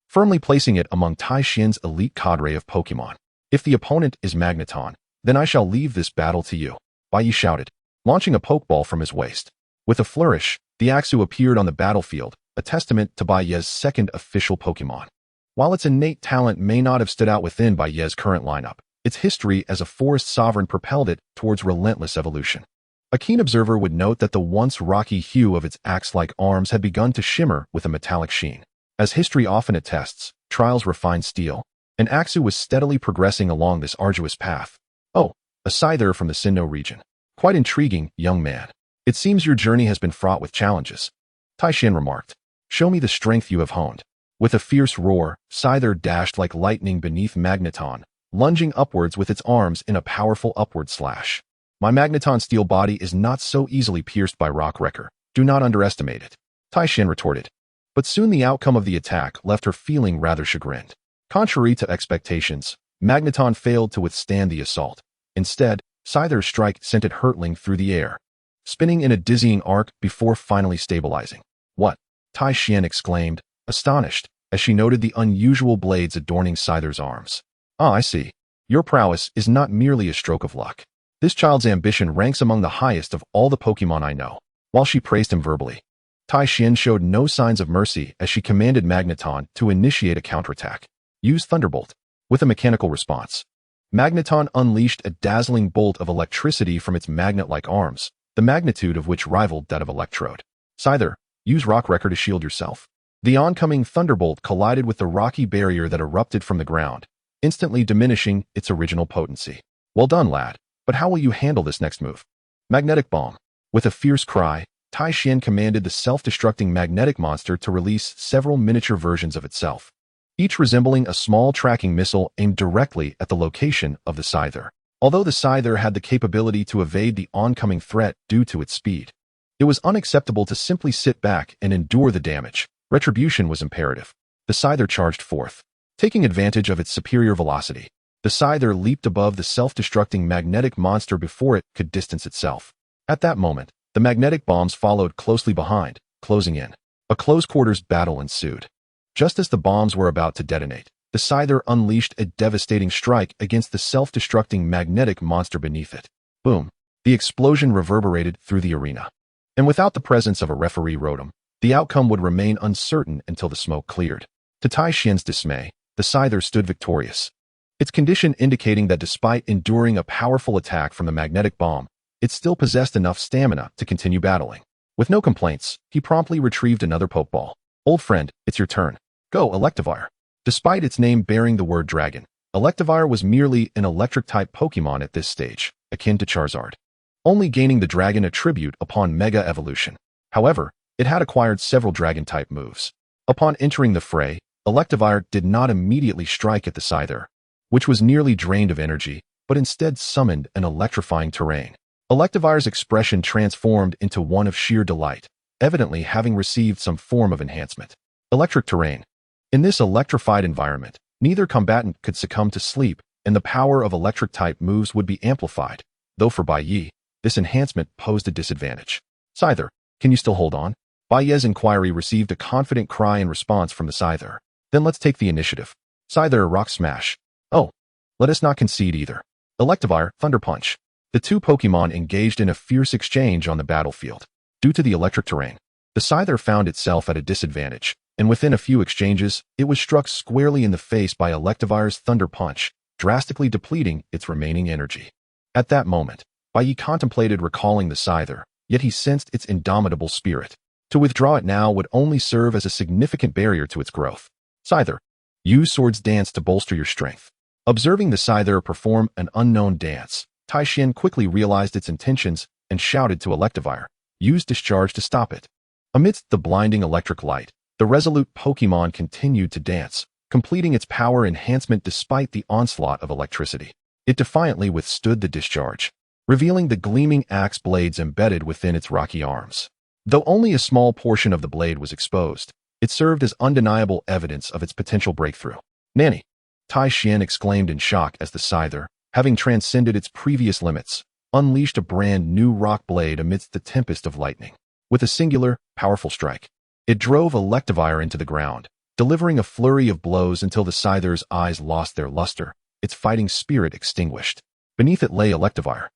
firmly placing it among Tai Xian's elite cadre of Pokemon. If the opponent is Magneton, then I shall leave this battle to you, Bai Ye shouted, launching a Pokeball from his waist. With a flourish, the Axew appeared on the battlefield, a testament to Bai Ye's second official Pokemon. While its innate talent may not have stood out within Bai Ye's current lineup, its history as a forest sovereign propelled it towards relentless evolution. A keen observer would note that the once rocky hue of its axe-like arms had begun to shimmer with a metallic sheen. As history often attests, trials refine steel, and Axew was steadily progressing along this arduous path. Oh, a Scyther from the Sinnoh region. Quite intriguing, young man. It seems your journey has been fraught with challenges. Tai Xian remarked. Show me the strength you have honed. With a fierce roar, Scyther dashed like lightning beneath Magneton, lunging upwards with its arms in a powerful upward slash. My Magneton steel body is not so easily pierced by rock wrecker. Do not underestimate it. Tai Xian retorted. But soon the outcome of the attack left her feeling rather chagrined. Contrary to expectations, Magneton failed to withstand the assault. Instead, Scyther's strike sent it hurtling through the air, spinning in a dizzying arc before finally stabilizing. What? Tai Xian exclaimed, astonished, as she noted the unusual blades adorning Scyther's arms. Ah, I see. Your prowess is not merely a stroke of luck. This child's ambition ranks among the highest of all the Pokemon I know. While she praised him verbally, Tai Xian showed no signs of mercy as she commanded Magneton to initiate a counterattack. Use Thunderbolt. With a mechanical response, Magneton unleashed a dazzling bolt of electricity from its magnet-like arms, the magnitude of which rivaled that of Electrode. Scyther, use Rock Wrecker to shield yourself. The oncoming Thunderbolt collided with the rocky barrier that erupted from the ground, instantly diminishing its original potency. Well done, lad, but how will you handle this next move? Magnetic Bomb. With a fierce cry, Tai Xian commanded the self-destructing magnetic monster to release several miniature versions of itself, each resembling a small tracking missile aimed directly at the location of the Scyther. Although the Scyther had the capability to evade the oncoming threat due to its speed, it was unacceptable to simply sit back and endure the damage. Retribution was imperative. The Scyther charged forth. Taking advantage of its superior velocity, the Scyther leaped above the self-destructing magnetic monster before it could distance itself. At that moment, the magnetic bombs followed closely behind, closing in. A close-quarters battle ensued. Just as the bombs were about to detonate, the Scyther unleashed a devastating strike against the self-destructing magnetic monster beneath it. Boom! The explosion reverberated through the arena. And without the presence of a referee Rotom, the outcome would remain uncertain until the smoke cleared. To Tai Xian's dismay, the Scyther stood victorious, its condition indicating that despite enduring a powerful attack from the magnetic bomb, it still possessed enough stamina to continue battling. With no complaints, he promptly retrieved another Pokeball. Old friend, it's your turn. Go, Electivire. Despite its name bearing the word dragon, Electivire was merely an electric-type Pokemon at this stage, akin to Charizard, only gaining the dragon attribute upon Mega Evolution. However, it had acquired several dragon-type moves. Upon entering the fray, Electivire did not immediately strike at the Scyther, which was nearly drained of energy, but instead summoned an electrifying terrain. Electivire's expression transformed into one of sheer delight, evidently having received some form of enhancement. Electric terrain. In this electrified environment, neither combatant could succumb to sleep, and the power of electric-type moves would be amplified, though for Bai Ye, this enhancement posed a disadvantage. Scyther, can you still hold on? Bai Ye's inquiry received a confident cry in response from the Scyther. Then let's take the initiative. Scyther, Rock Smash. Oh, let us not concede either. Electivire, Thunder Punch. The two Pokémon engaged in a fierce exchange on the battlefield. Due to the electric terrain, the Scyther found itself at a disadvantage, and within a few exchanges, it was struck squarely in the face by Electivire's Thunder Punch, drastically depleting its remaining energy. At that moment, Bai Ye contemplated recalling the Scyther, yet he sensed its indomitable spirit. To withdraw it now would only serve as a significant barrier to its growth. Scyther, use Sword's Dance to bolster your strength. Observing the Scyther perform an unknown dance, Taishin quickly realized its intentions and shouted to Electivire, use Discharge to stop it. Amidst the blinding electric light, the resolute Pokémon continued to dance, completing its power enhancement despite the onslaught of electricity. It defiantly withstood the discharge, revealing the gleaming axe blades embedded within its rocky arms. Though only a small portion of the blade was exposed, it served as undeniable evidence of its potential breakthrough. Nanny! Tai Xian exclaimed in shock as the Scyther, having transcended its previous limits, unleashed a brand new rock blade amidst the tempest of lightning. With a singular, powerful strike, it drove Electivire into the ground, delivering a flurry of blows until the Scyther's eyes lost their luster, its fighting spirit extinguished. Beneath it lay Electivire,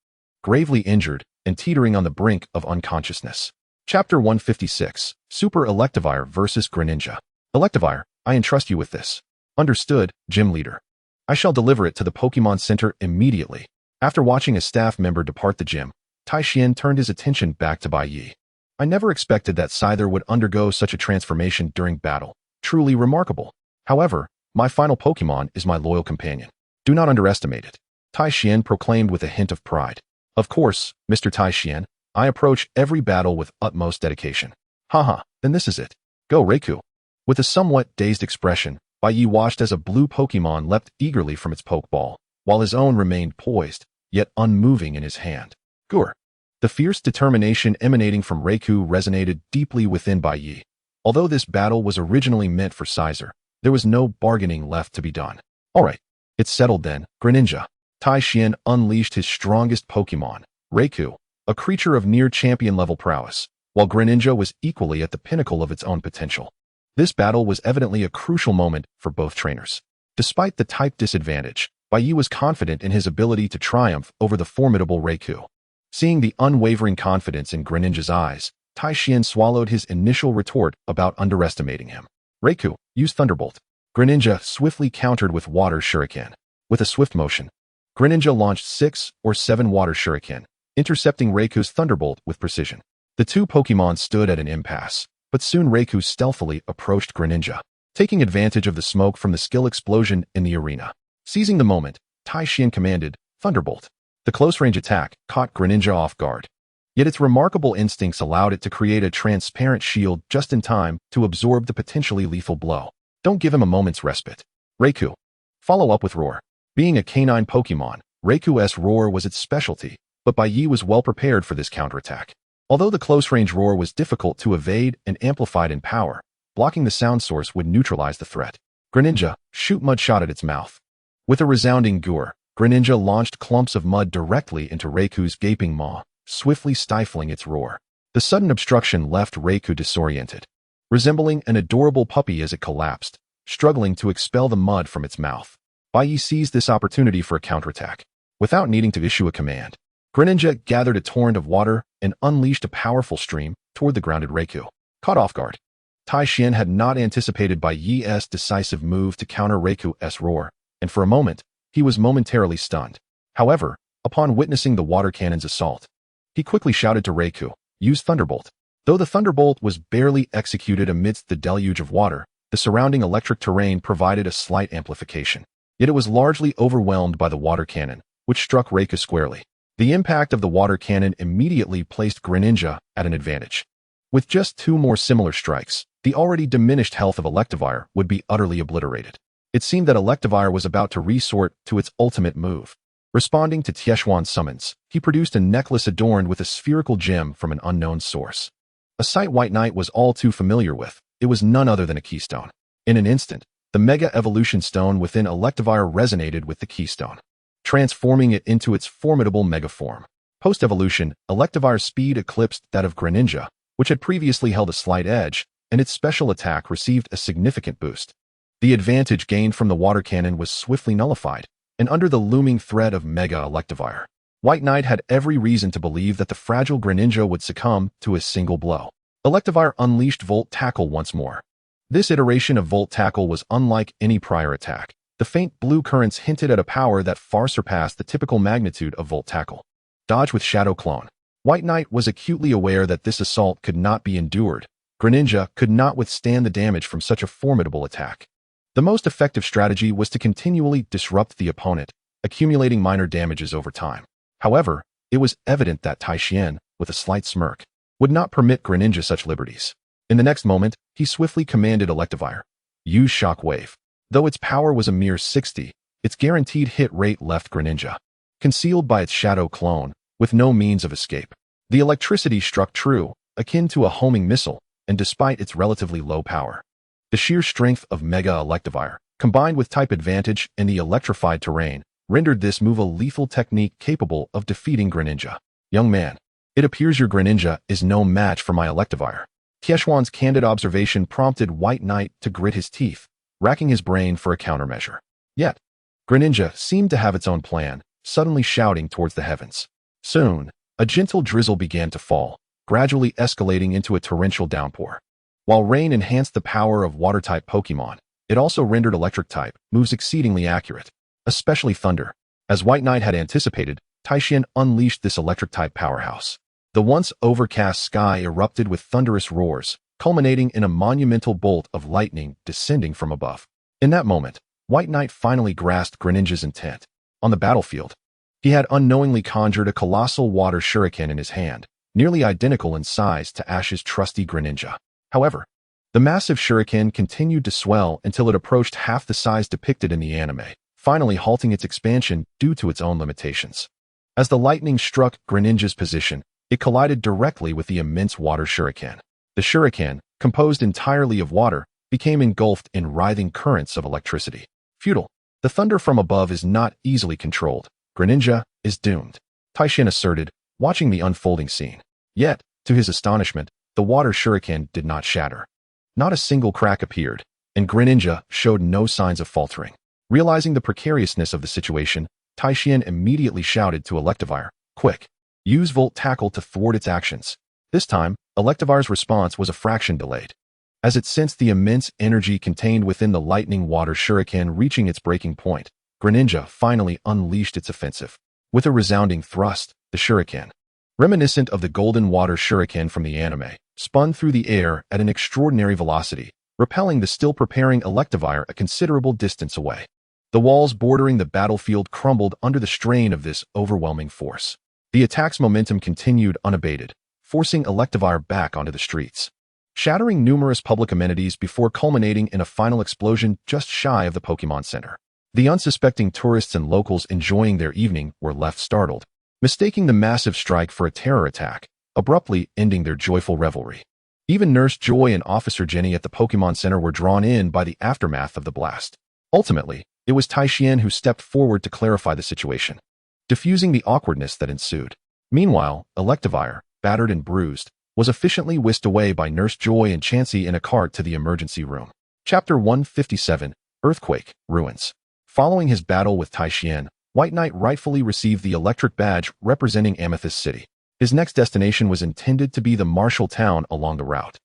gravely injured and teetering on the brink of unconsciousness. Chapter 156, Super Electivire vs. Greninja. Electivire, I entrust you with this. Understood, Gym Leader. I shall deliver it to the Pokémon Center immediately. After watching a staff member depart the gym, Taishin turned his attention back to Bai Ye. I never expected that Scyther would undergo such a transformation during battle. Truly remarkable. However, my final Pokémon is my loyal companion. Do not underestimate it. Taishin proclaimed with a hint of pride. Of course, Mr. Taishin, I approach every battle with utmost dedication. Haha, then this is it. Go, Raikou. With a somewhat dazed expression, Bai Ye watched as a blue Pokémon leapt eagerly from its Pokeball, while his own remained poised, yet unmoving in his hand. Gur. The fierce determination emanating from Raikou resonated deeply within Bai Ye. Although this battle was originally meant for Scyther, there was no bargaining left to be done. Alright, it's settled then, Greninja. Taishin unleashed his strongest Pokémon, Raikou, a creature of near champion-level prowess, while Greninja was equally at the pinnacle of its own potential. This battle was evidently a crucial moment for both trainers. Despite the type disadvantage, Bai Ye was confident in his ability to triumph over the formidable Raikou. Seeing the unwavering confidence in Greninja's eyes, Taishin swallowed his initial retort about underestimating him. Raikou, use Thunderbolt. Greninja swiftly countered with Water Shuriken. With a swift motion, Greninja launched 6 or 7 Water Shuriken, intercepting Raikou's Thunderbolt with precision. The two Pokémon stood at an impasse, but soon Raikou stealthily approached Greninja, taking advantage of the smoke from the skill explosion in the arena. Seizing the moment, Taishin commanded, Thunderbolt. The close-range attack caught Greninja off guard. Yet its remarkable instincts allowed it to create a transparent shield just in time to absorb the potentially lethal blow. Don't give him a moment's respite. Raikou. Follow up with Roar. Being a canine Pokémon, Raikou's Roar was its specialty, but Bai Ye was well prepared for this counterattack. Although the close-range roar was difficult to evade and amplified in power, blocking the sound source would neutralize the threat. Greninja, shoot mud shot at its mouth. With a resounding gur, Greninja launched clumps of mud directly into Raikou's gaping maw, swiftly stifling its roar. The sudden obstruction left Raikou disoriented, resembling an adorable puppy as it collapsed, struggling to expel the mud from its mouth. Bai Ye seized this opportunity for a counterattack. Without needing to issue a command, Greninja gathered a torrent of water and unleashed a powerful stream toward the grounded Raikou. Caught off guard, Taishin had not anticipated Bai Ye's decisive move to counter Raikou's roar, and for a moment, he was momentarily stunned. However, upon witnessing the water cannon's assault, he quickly shouted to Raikou, use Thunderbolt. Though the Thunderbolt was barely executed amidst the deluge of water, the surrounding electric terrain provided a slight amplification. Yet it was largely overwhelmed by the water cannon, which struck Raikou squarely. The impact of the water cannon immediately placed Greninja at an advantage. With just 2 more similar strikes, the already diminished health of Electivire would be utterly obliterated. It seemed that Electivire was about to resort to its ultimate move. Responding to Tieshuan's summons, he produced a necklace adorned with a spherical gem from an unknown source. A sight White Knight was all too familiar with. It was none other than a keystone. In an instant, the Mega Evolution Stone within Electivire resonated with the keystone, transforming it into its formidable Mega form. Post-evolution, Electivire's speed eclipsed that of Greninja, which had previously held a slight edge, and its special attack received a significant boost. The advantage gained from the water cannon was swiftly nullified, and under the looming threat of Mega Electivire, White Knight had every reason to believe that the fragile Greninja would succumb to a single blow. Electivire unleashed Volt Tackle once more. This iteration of Volt Tackle was unlike any prior attack. The faint blue currents hinted at a power that far surpassed the typical magnitude of Volt Tackle. Dodge with Shadow Clone. White Knight was acutely aware that this assault could not be endured. Greninja could not withstand the damage from such a formidable attack. The most effective strategy was to continually disrupt the opponent, accumulating minor damages over time. However, it was evident that Taishian, with a slight smirk, would not permit Greninja such liberties. In the next moment, he swiftly commanded Electivire, use Shock Wave. Though its power was a mere 60, its guaranteed hit rate left Greninja concealed by its Shadow Clone, with no means of escape. The electricity struck true, akin to a homing missile, and despite its relatively low power, the sheer strength of Mega Electivire, combined with type advantage and the electrified terrain, rendered this move a lethal technique capable of defeating Greninja. Young man, it appears your Greninja is no match for my Electivire. Tieshuan's candid observation prompted White Knight to grit his teeth, racking his brain for a countermeasure. Yet, Greninja seemed to have its own plan, suddenly shouting towards the heavens. Soon, a gentle drizzle began to fall, gradually escalating into a torrential downpour. While rain enhanced the power of water-type Pokémon, it also rendered electric-type moves exceedingly accurate, especially Thunder. As White Knight had anticipated, Taishian unleashed this electric-type powerhouse. The once overcast sky erupted with thunderous roars, culminating in a monumental bolt of lightning descending from above. In that moment, White Knight finally grasped Greninja's intent. On the battlefield, he had unknowingly conjured a colossal water shuriken in his hand, nearly identical in size to Ash's trusty Greninja. However, the massive shuriken continued to swell until it approached half the size depicted in the anime, finally halting its expansion due to its own limitations. As the lightning struck Greninja's position, it collided directly with the immense water shuriken. The shuriken, composed entirely of water, became engulfed in writhing currents of electricity. Futile. The thunder from above is not easily controlled. Greninja is doomed, Taishin asserted, watching the unfolding scene. Yet, to his astonishment, the water shuriken did not shatter. Not a single crack appeared, and Greninja showed no signs of faltering. Realizing the precariousness of the situation, Taishian immediately shouted to Electivire, quick, use Volt Tackle to thwart its actions. This time, Electivire's response was a fraction delayed. As it sensed the immense energy contained within the lightning water shuriken reaching its breaking point, Greninja finally unleashed its offensive. With a resounding thrust, the shuriken, reminiscent of the golden water shuriken from the anime, spun through the air at an extraordinary velocity, repelling the still-preparing Electivire a considerable distance away. The walls bordering the battlefield crumbled under the strain of this overwhelming force. The attack's momentum continued unabated, forcing Electivire back onto the streets, shattering numerous public amenities before culminating in a final explosion just shy of the Pokémon Center. The unsuspecting tourists and locals enjoying their evening were left startled, mistaking the massive strike for a terror attack, abruptly ending their joyful revelry. Even Nurse Joy and Officer Jenny at the Pokémon Center were drawn in by the aftermath of the blast. Ultimately, it was Taishian who stepped forward to clarify the situation, diffusing the awkwardness that ensued. Meanwhile, Electivire, battered and bruised, was efficiently whisked away by Nurse Joy and Chansey in a cart to the emergency room. Chapter 157, Earthquake, Ruins. Following his battle with Taishian, White Knight rightfully received the electric badge representing Amethyst City. His next destination was intended to be the martial town along the route.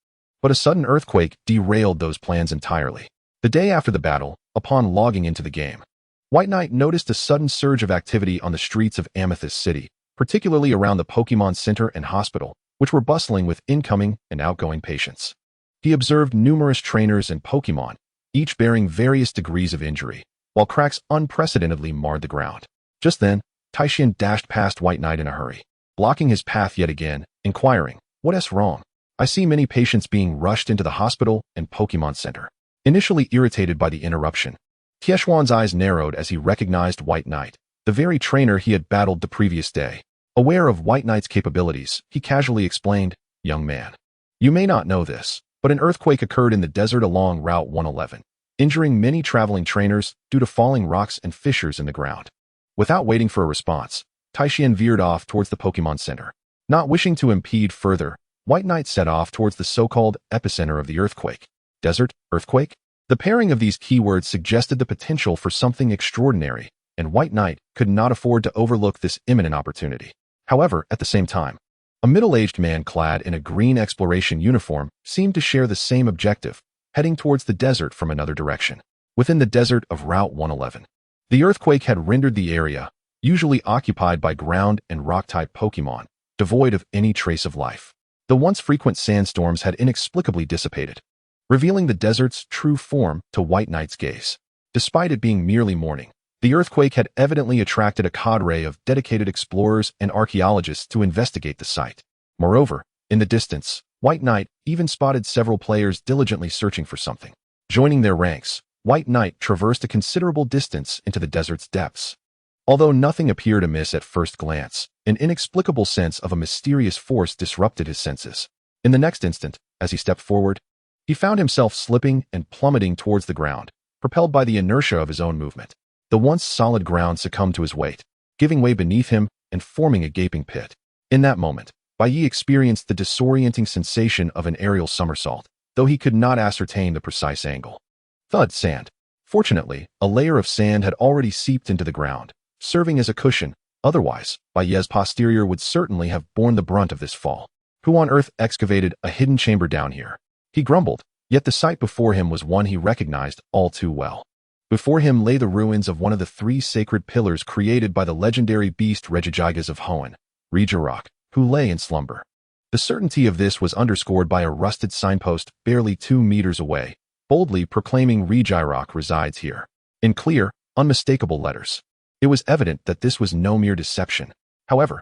But a sudden earthquake derailed those plans entirely. The day after the battle, upon logging into the game, White Knight noticed a sudden surge of activity on the streets of Amethyst City, particularly around the Pokémon Center and hospital, which were bustling with incoming and outgoing patients. He observed numerous trainers and Pokémon, each bearing various degrees of injury, while cracks unprecedentedly marred the ground. Just then, Taishian dashed past White Knight in a hurry, blocking his path yet again, inquiring, "What's wrong? I see many patients being rushed into the hospital and Pokémon Center." Initially irritated by the interruption, Tieshuan's eyes narrowed as he recognized White Knight, the very trainer he had battled the previous day. Aware of White Knight's capabilities, he casually explained, "Young man, you may not know this, but an earthquake occurred in the desert along Route 111, injuring many traveling trainers due to falling rocks and fissures in the ground." Without waiting for a response, Taishian veered off towards the Pokemon Center. Not wishing to impede further, White Knight set off towards the so-called epicenter of the earthquake. Desert, earthquake? The pairing of these keywords suggested the potential for something extraordinary, and White Knight could not afford to overlook this imminent opportunity. However, at the same time, a middle-aged man clad in a green exploration uniform seemed to share the same objective, heading towards the desert from another direction. Within the desert of Route 111, the earthquake had rendered the area, usually occupied by ground and rock-type Pokemon, devoid of any trace of life. The once frequent sandstorms had inexplicably dissipated, revealing the desert's true form to White Knight's gaze. Despite it being merely morning, the earthquake had evidently attracted a cadre of dedicated explorers and archaeologists to investigate the site. Moreover, in the distance, White Knight even spotted several players diligently searching for something. Joining their ranks, White Knight traversed a considerable distance into the desert's depths. Although nothing appeared amiss at first glance, an inexplicable sense of a mysterious force disrupted his senses. In the next instant, as he stepped forward, he found himself slipping and plummeting towards the ground, propelled by the inertia of his own movement. The once solid ground succumbed to his weight, giving way beneath him and forming a gaping pit. In that moment, Bai Ye experienced the disorienting sensation of an aerial somersault, though he could not ascertain the precise angle. Thud, sand. Fortunately, a layer of sand had already seeped into the ground, serving as a cushion. Otherwise, Bai Ye's posterior would certainly have borne the brunt of this fall. Who on earth excavated a hidden chamber down here? He grumbled, yet the sight before him was one he recognized all too well. Before him lay the ruins of one of the 3 sacred pillars created by the legendary beast Regigigas of Hoenn, Regirock, who lay in slumber. The certainty of this was underscored by a rusted signpost barely 2 meters away, boldly proclaiming Regirock resides here. In clear, unmistakable letters. It was evident that this was no mere deception. However,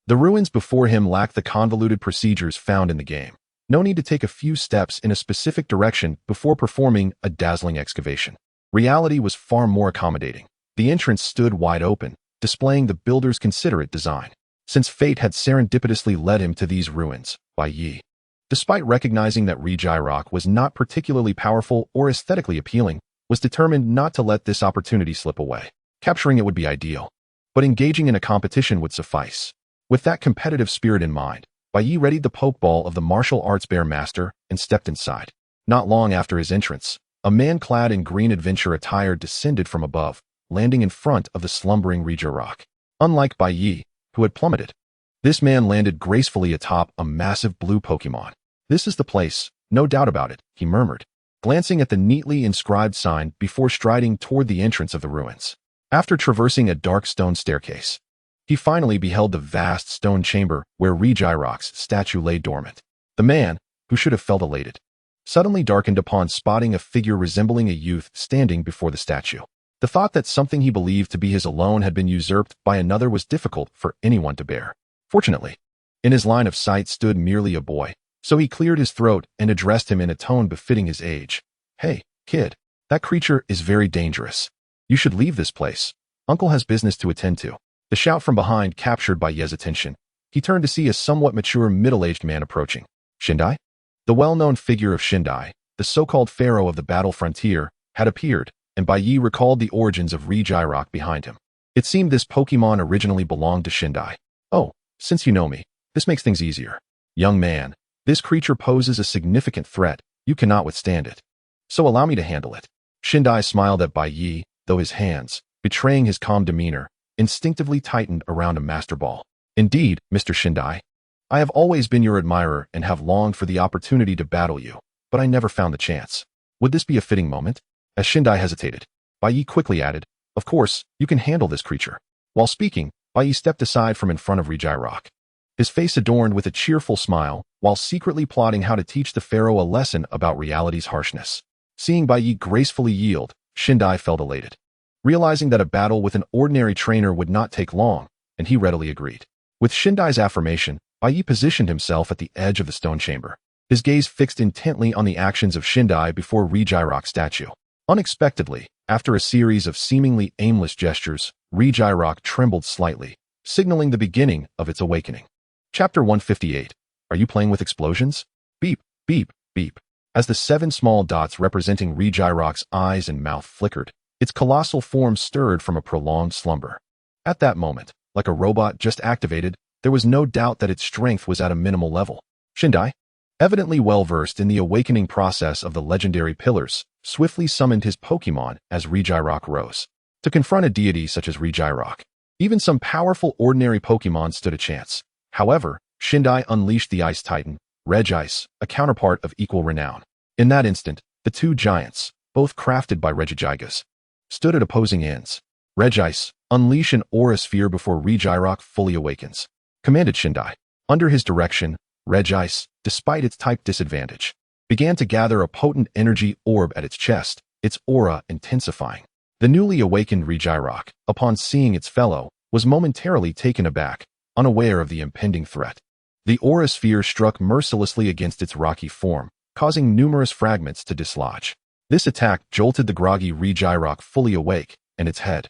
the ruins before him lacked the convoluted procedures found in the game. No need to take a few steps in a specific direction before performing a dazzling excavation. Reality was far more accommodating. The entrance stood wide open, displaying the builder's considerate design. Since fate had serendipitously led him to these ruins, Bai Ye, despite recognizing that Regirock was not particularly powerful or aesthetically appealing, was determined not to let this opportunity slip away. Capturing it would be ideal, but engaging in a competition would suffice. With that competitive spirit in mind, Bai Ye readied the pokeball of the martial arts bear master and stepped inside. Not long after his entrance, a man clad in green adventure attire descended from above, landing in front of the slumbering Regirock. Unlike Bai Ye, who had plummeted, this man landed gracefully atop a massive blue Pokemon. "This is the place, no doubt about it," he murmured, glancing at the neatly inscribed sign before striding toward the entrance of the ruins. After traversing a dark stone staircase, he finally beheld the vast stone chamber where Regirock's statue lay dormant. The man, who should have felt elated, suddenly darkened upon spotting a figure resembling a youth standing before the statue. The thought that something he believed to be his alone had been usurped by another was difficult for anyone to bear. Fortunately, in his line of sight stood merely a boy, so he cleared his throat and addressed him in a tone befitting his age. "Hey, kid, that creature is very dangerous. You should leave this place. Uncle has business to attend to." The shout from behind captured Bai Ye's attention. He turned to see a somewhat mature middle-aged man approaching. Shindai? The well-known figure of Shindai, the so-called pharaoh of the battle frontier, had appeared, and Bai Ye recalled the origins of Regirock behind him. It seemed this Pokemon originally belonged to Shindai. "Oh, since you know me, this makes things easier. Young man, this creature poses a significant threat. You cannot withstand it. So allow me to handle it." Shindai smiled at Bai Ye, though his hands, betraying his calm demeanor, instinctively tightened around a master ball. "Indeed, Mr. Shindai, I have always been your admirer and have longed for the opportunity to battle you, but I never found the chance. Would this be a fitting moment?" As Shindai hesitated, Bai Ye quickly added, "Of course, you can handle this creature." While speaking, Bai Ye stepped aside from in front of Regirock, his face adorned with a cheerful smile, while secretly plotting how to teach the pharaoh a lesson about reality's harshness. Seeing Bai Ye gracefully yield, Shindai felt elated, realizing that a battle with an ordinary trainer would not take long, and he readily agreed. With Shindai's affirmation, Bai Ye positioned himself at the edge of the stone chamber, his gaze fixed intently on the actions of Shindai before Regirock's statue. Unexpectedly, After a series of seemingly aimless gestures, Regirock trembled slightly, signaling the beginning of its awakening. Chapter 158. Are you playing with explosions? Beep, beep, beep. As the 7 small dots representing Regirock's eyes and mouth flickered, its colossal form stirred from a prolonged slumber. At that moment, like a robot just activated, there was no doubt that its strength was at a minimal level. Shindai, evidently well-versed in the awakening process of the legendary pillars, swiftly summoned his Pokémon as Regirock rose. To confront a deity such as Regirock, even some powerful ordinary Pokémon stood a chance. However, Shindai unleashed the Ice Titan, Regice, a counterpart of equal renown. In that instant, the two giants, both crafted by Regigigas, stood at opposing ends. Regice, unleash an aura sphere before Regirock fully awakens, commanded Shindai. Under his direction, Regice, despite its type disadvantage, began to gather a potent energy orb at its chest, its aura intensifying. The newly awakened Regirock, upon seeing its fellow, was momentarily taken aback, unaware of the impending threat. The aura sphere struck mercilessly against its rocky form, causing numerous fragments to dislodge. This attack jolted the groggy Regirock fully awake, and its head,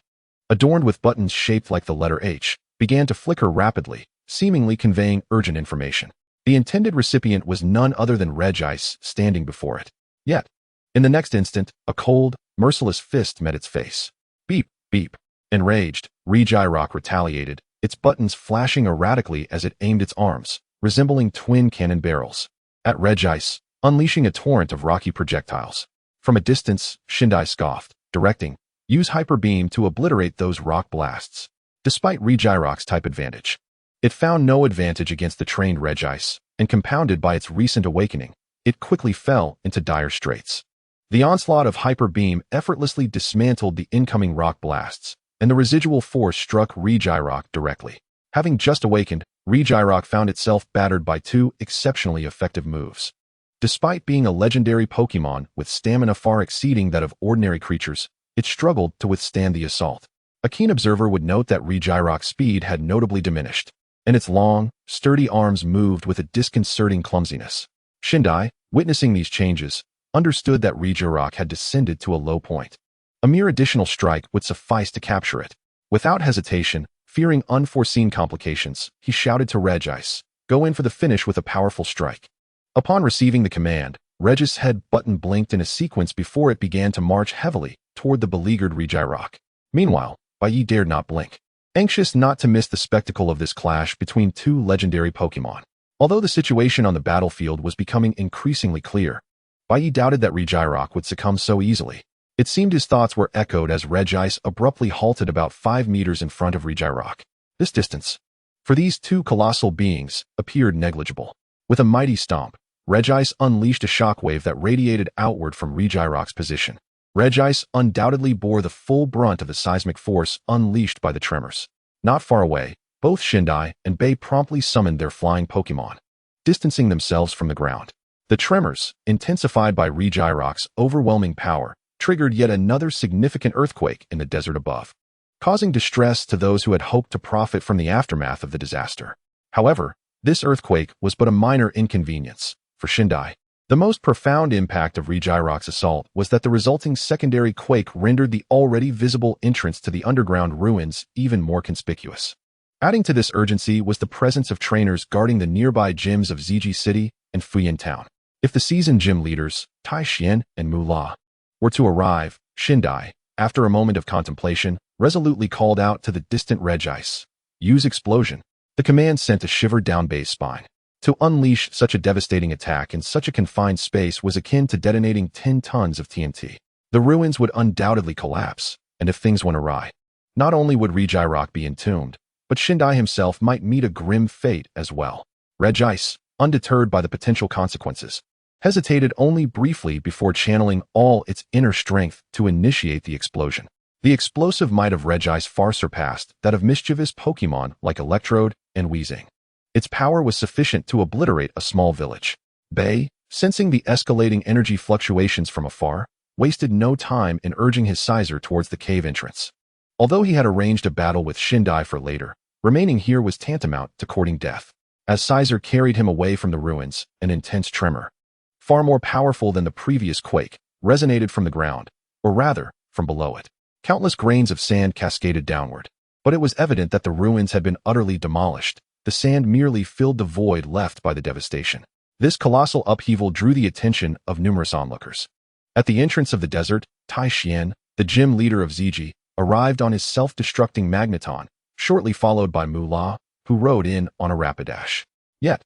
adorned with buttons shaped like the letter H, began to flicker rapidly, seemingly conveying urgent information. The intended recipient was none other than Regice standing before it. Yet, in the next instant, a cold, merciless fist met its face. Beep, beep. Enraged, Regirock retaliated, its buttons flashing erratically as it aimed its arms, resembling twin cannon barrels, at Regice, unleashing a torrent of rocky projectiles. From a distance, Shindai scoffed, directing, use Hyper Beam to obliterate those rock blasts. Despite Regirock's type advantage, it found no advantage against the trained Regice, and compounded by its recent awakening, it quickly fell into dire straits. The onslaught of Hyper Beam effortlessly dismantled the incoming rock blasts, and the residual force struck Regirock directly. Having just awakened, Regirock found itself battered by 2 exceptionally effective moves. Despite being a legendary Pokémon with stamina far exceeding that of ordinary creatures, it struggled to withstand the assault. A keen observer would note that Regirock's speed had notably diminished, and its long, sturdy arms moved with a disconcerting clumsiness. Shindai, witnessing these changes, understood that Regirock had descended to a low point. A mere additional strike would suffice to capture it. Without hesitation, fearing unforeseen complications, he shouted to Regice, go in for the finish with a powerful strike. Upon receiving the command, Regice's head button blinked in a sequence before it began to march heavily toward the beleaguered Regirock. Meanwhile, Bai Ye dared not blink, anxious not to miss the spectacle of this clash between 2 legendary Pokémon. Although the situation on the battlefield was becoming increasingly clear, Bai Ye doubted that Regirock would succumb so easily. It seemed his thoughts were echoed as Regice abruptly halted about 5 meters in front of Regirock. This distance, for these 2 colossal beings, appeared negligible. With a mighty stomp, Regice unleashed a shockwave that radiated outward from Regirock's position. Regice undoubtedly bore the full brunt of the seismic force unleashed by the tremors. Not far away, both Shindai and Bai promptly summoned their flying Pokémon, distancing themselves from the ground. The tremors, intensified by Regirock's overwhelming power, triggered yet another significant earthquake in the desert above, causing distress to those who had hoped to profit from the aftermath of the disaster. However, this earthquake was but a minor inconvenience for Shindai. The most profound impact of Regirock's assault was that the resulting secondary quake rendered the already visible entrance to the underground ruins even more conspicuous. Adding to this urgency was the presence of trainers guarding the nearby gyms of Ziji City and Fuyin Town. If the seasoned gym leaders, Tai Xian and Mu La, were to arrive, Shindai, after a moment of contemplation, resolutely called out to the distant Regice, use explosion. The command sent a shiver down Bai's spine. To unleash such a devastating attack in such a confined space was akin to detonating 10 tons of TNT. The ruins would undoubtedly collapse, and if things went awry, not only would Regirock be entombed, but Shindai himself might meet a grim fate as well. Regice, undeterred by the potential consequences, hesitated only briefly before channeling all its inner strength to initiate the explosion. The explosive might of Regice far surpassed that of mischievous Pokémon like Electrode and Weezing. Its power was sufficient to obliterate a small village. Bai, sensing the escalating energy fluctuations from afar, wasted no time in urging his Sizer towards the cave entrance. Although he had arranged a battle with Shindai for later, remaining here was tantamount to courting death. As Sizer carried him away from the ruins, an intense tremor, far more powerful than the previous quake, resonated from the ground, or rather, from below it. Countless grains of sand cascaded downward. But it was evident that the ruins had been utterly demolished. The sand merely filled the void left by the devastation. This colossal upheaval drew the attention of numerous onlookers. At the entrance of the desert, Tai Xian, the gym leader of Ziji, arrived on his self-destructing magneton, shortly followed by Mullah, who rode in on a rapidash. Yet,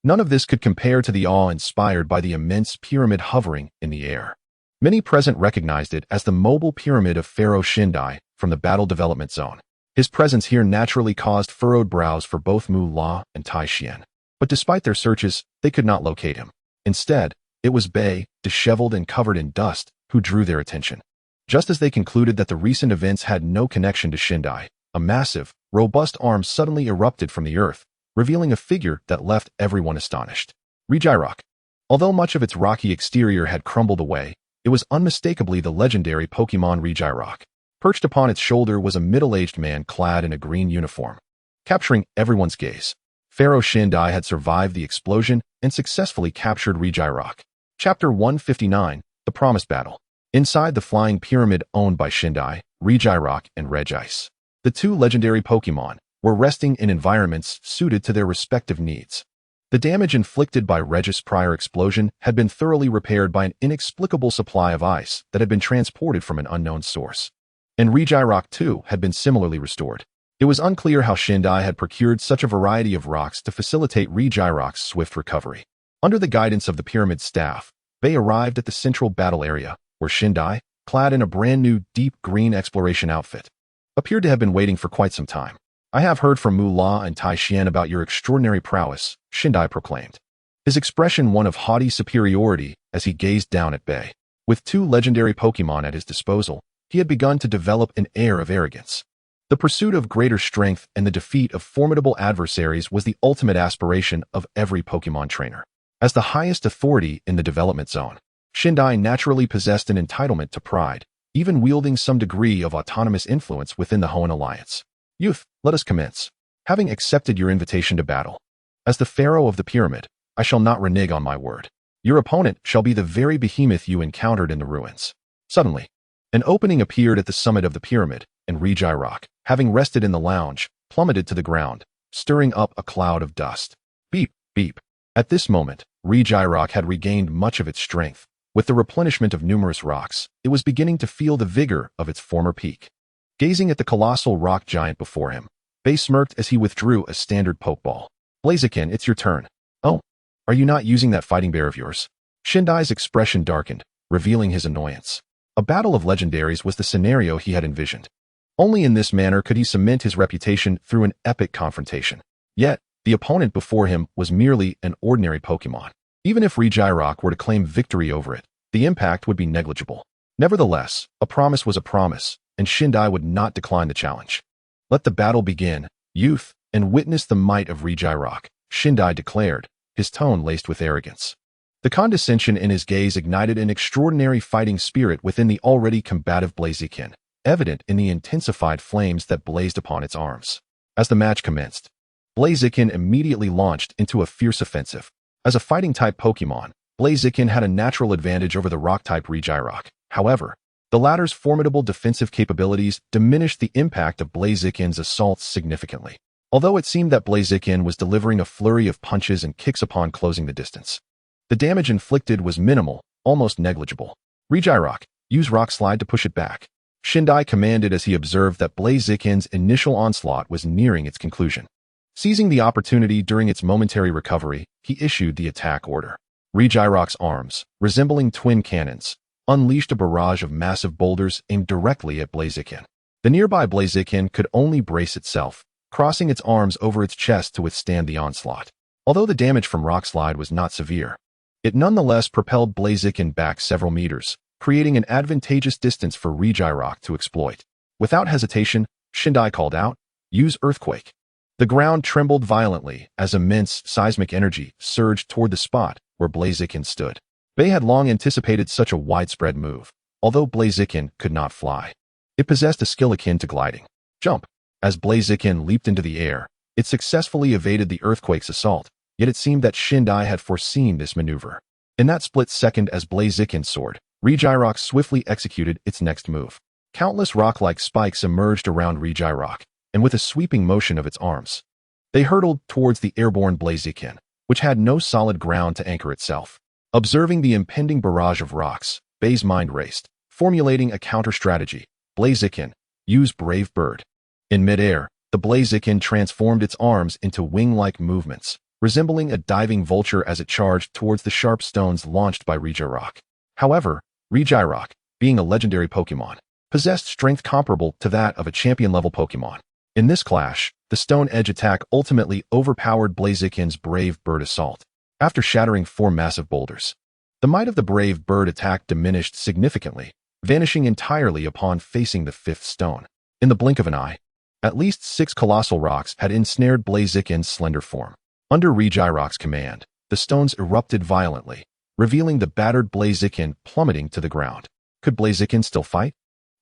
none of this could compare to the awe inspired by the immense pyramid hovering in the air. Many present recognized it as the mobile pyramid of Pharaoh Shindai from the battle development zone. His presence here naturally caused furrowed brows for both Mullah and Tai Xian. But despite their searches, they could not locate him. Instead, it was Bai, disheveled and covered in dust, who drew their attention. Just as they concluded that the recent events had no connection to Shindai, a massive, robust arm suddenly erupted from the earth, revealing a figure that left everyone astonished. Regirock. Although much of its rocky exterior had crumbled away, it was unmistakably the legendary Pokémon Regirock. Perched upon its shoulder was a middle-aged man clad in a green uniform. Capturing everyone's gaze, Pharaoh Shindai had survived the explosion and successfully captured Regirock. Chapter 159, The Promised Battle. Inside the flying pyramid owned by Shindai, Regirock and Regice, the two legendary Pokémon, were resting in environments suited to their respective needs. The damage inflicted by Regice's prior explosion had been thoroughly repaired by an inexplicable supply of ice that had been transported from an unknown source. And Regirock too had been similarly restored. It was unclear how Shindai had procured such a variety of rocks to facilitate Regirock's swift recovery. Under the guidance of the pyramid staff, they arrived at the central battle area, where Shindai, clad in a brand new deep green exploration outfit, appeared to have been waiting for quite some time. I have heard from Mullah and Tai Xian about your extraordinary prowess, Shindai proclaimed, his expression one of haughty superiority as he gazed down at Bai. With two legendary Pokémon at his disposal, he had begun to develop an air of arrogance. The pursuit of greater strength and the defeat of formidable adversaries was the ultimate aspiration of every Pokémon trainer. As the highest authority in the development zone, Shindai naturally possessed an entitlement to pride, even wielding some degree of autonomous influence within the Hoenn Alliance. Youth, let us commence. Having accepted your invitation to battle, as the pharaoh of the pyramid, I shall not renege on my word. Your opponent shall be the very behemoth you encountered in the ruins. Suddenly, an opening appeared at the summit of the pyramid, and Regirock, having rested in the lounge, plummeted to the ground, stirring up a cloud of dust. Beep, beep. At this moment, Regirock had regained much of its strength. With the replenishment of numerous rocks, it was beginning to feel the vigor of its former peak. Gazing at the colossal rock giant before him, Bai smirked as he withdrew a standard pokeball. Blaziken, it's your turn. Oh, are you not using that fighting bear of yours? Shindai's expression darkened, revealing his annoyance. A battle of legendaries was the scenario he had envisioned. Only in this manner could he cement his reputation through an epic confrontation. Yet, the opponent before him was merely an ordinary Pokémon. Even if Regirock were to claim victory over it, the impact would be negligible. Nevertheless, a promise was a promise, and Shindai would not decline the challenge. Let the battle begin, youth, and witness the might of Regirock, Shindai declared, his tone laced with arrogance. The condescension in his gaze ignited an extraordinary fighting spirit within the already combative Blaziken, evident in the intensified flames that blazed upon its arms. As the match commenced, Blaziken immediately launched into a fierce offensive. As a fighting-type Pokémon, Blaziken had a natural advantage over the rock-type Regirock. However, the latter's formidable defensive capabilities diminished the impact of Blaziken's assaults significantly, although it seemed that Blaziken was delivering a flurry of punches and kicks upon closing the distance. The damage inflicted was minimal, almost negligible. Regirock, use Rock Slide to push it back, Shindai commanded as he observed that Blaziken's initial onslaught was nearing its conclusion. Seizing the opportunity during its momentary recovery, he issued the attack order. Regirock's arms, resembling twin cannons, unleashed a barrage of massive boulders aimed directly at Blaziken. The nearby Blaziken could only brace itself, crossing its arms over its chest to withstand the onslaught. Although the damage from Rock Slide was not severe, it nonetheless propelled Blaziken back several meters, creating an advantageous distance for Regirock to exploit. Without hesitation, Shindai called out, "Use Earthquake." The ground trembled violently as immense seismic energy surged toward the spot where Blaziken stood. Bai had long anticipated such a widespread move, although Blaziken could not fly. It possessed a skill akin to gliding. Jump. As Blaziken leaped into the air, it successfully evaded the earthquake's assault, yet it seemed that Shindai had foreseen this maneuver. In that split second as Blaziken soared, Regirock swiftly executed its next move. Countless rock-like spikes emerged around Regirock, and with a sweeping motion of its arms, they hurtled towards the airborne Blaziken, which had no solid ground to anchor itself. Observing the impending barrage of rocks, Bai's mind raced, formulating a counter-strategy. Blaziken, use Brave Bird. In midair, the Blaziken transformed its arms into wing-like movements, resembling a diving vulture as it charged towards the sharp stones launched by Regirock. However, Regirock, being a legendary Pokémon, possessed strength comparable to that of a champion-level Pokémon. In this clash, the Stone Edge attack ultimately overpowered Blaziken's Brave Bird assault. After shattering 4 massive boulders, the might of the Brave Bird attack diminished significantly, vanishing entirely upon facing the 5th stone. In the blink of an eye, at least 6 colossal rocks had ensnared Blaziken's slender form. Under Regirock's command, the stones erupted violently, revealing the battered Blaziken plummeting to the ground. Could Blaziken still fight?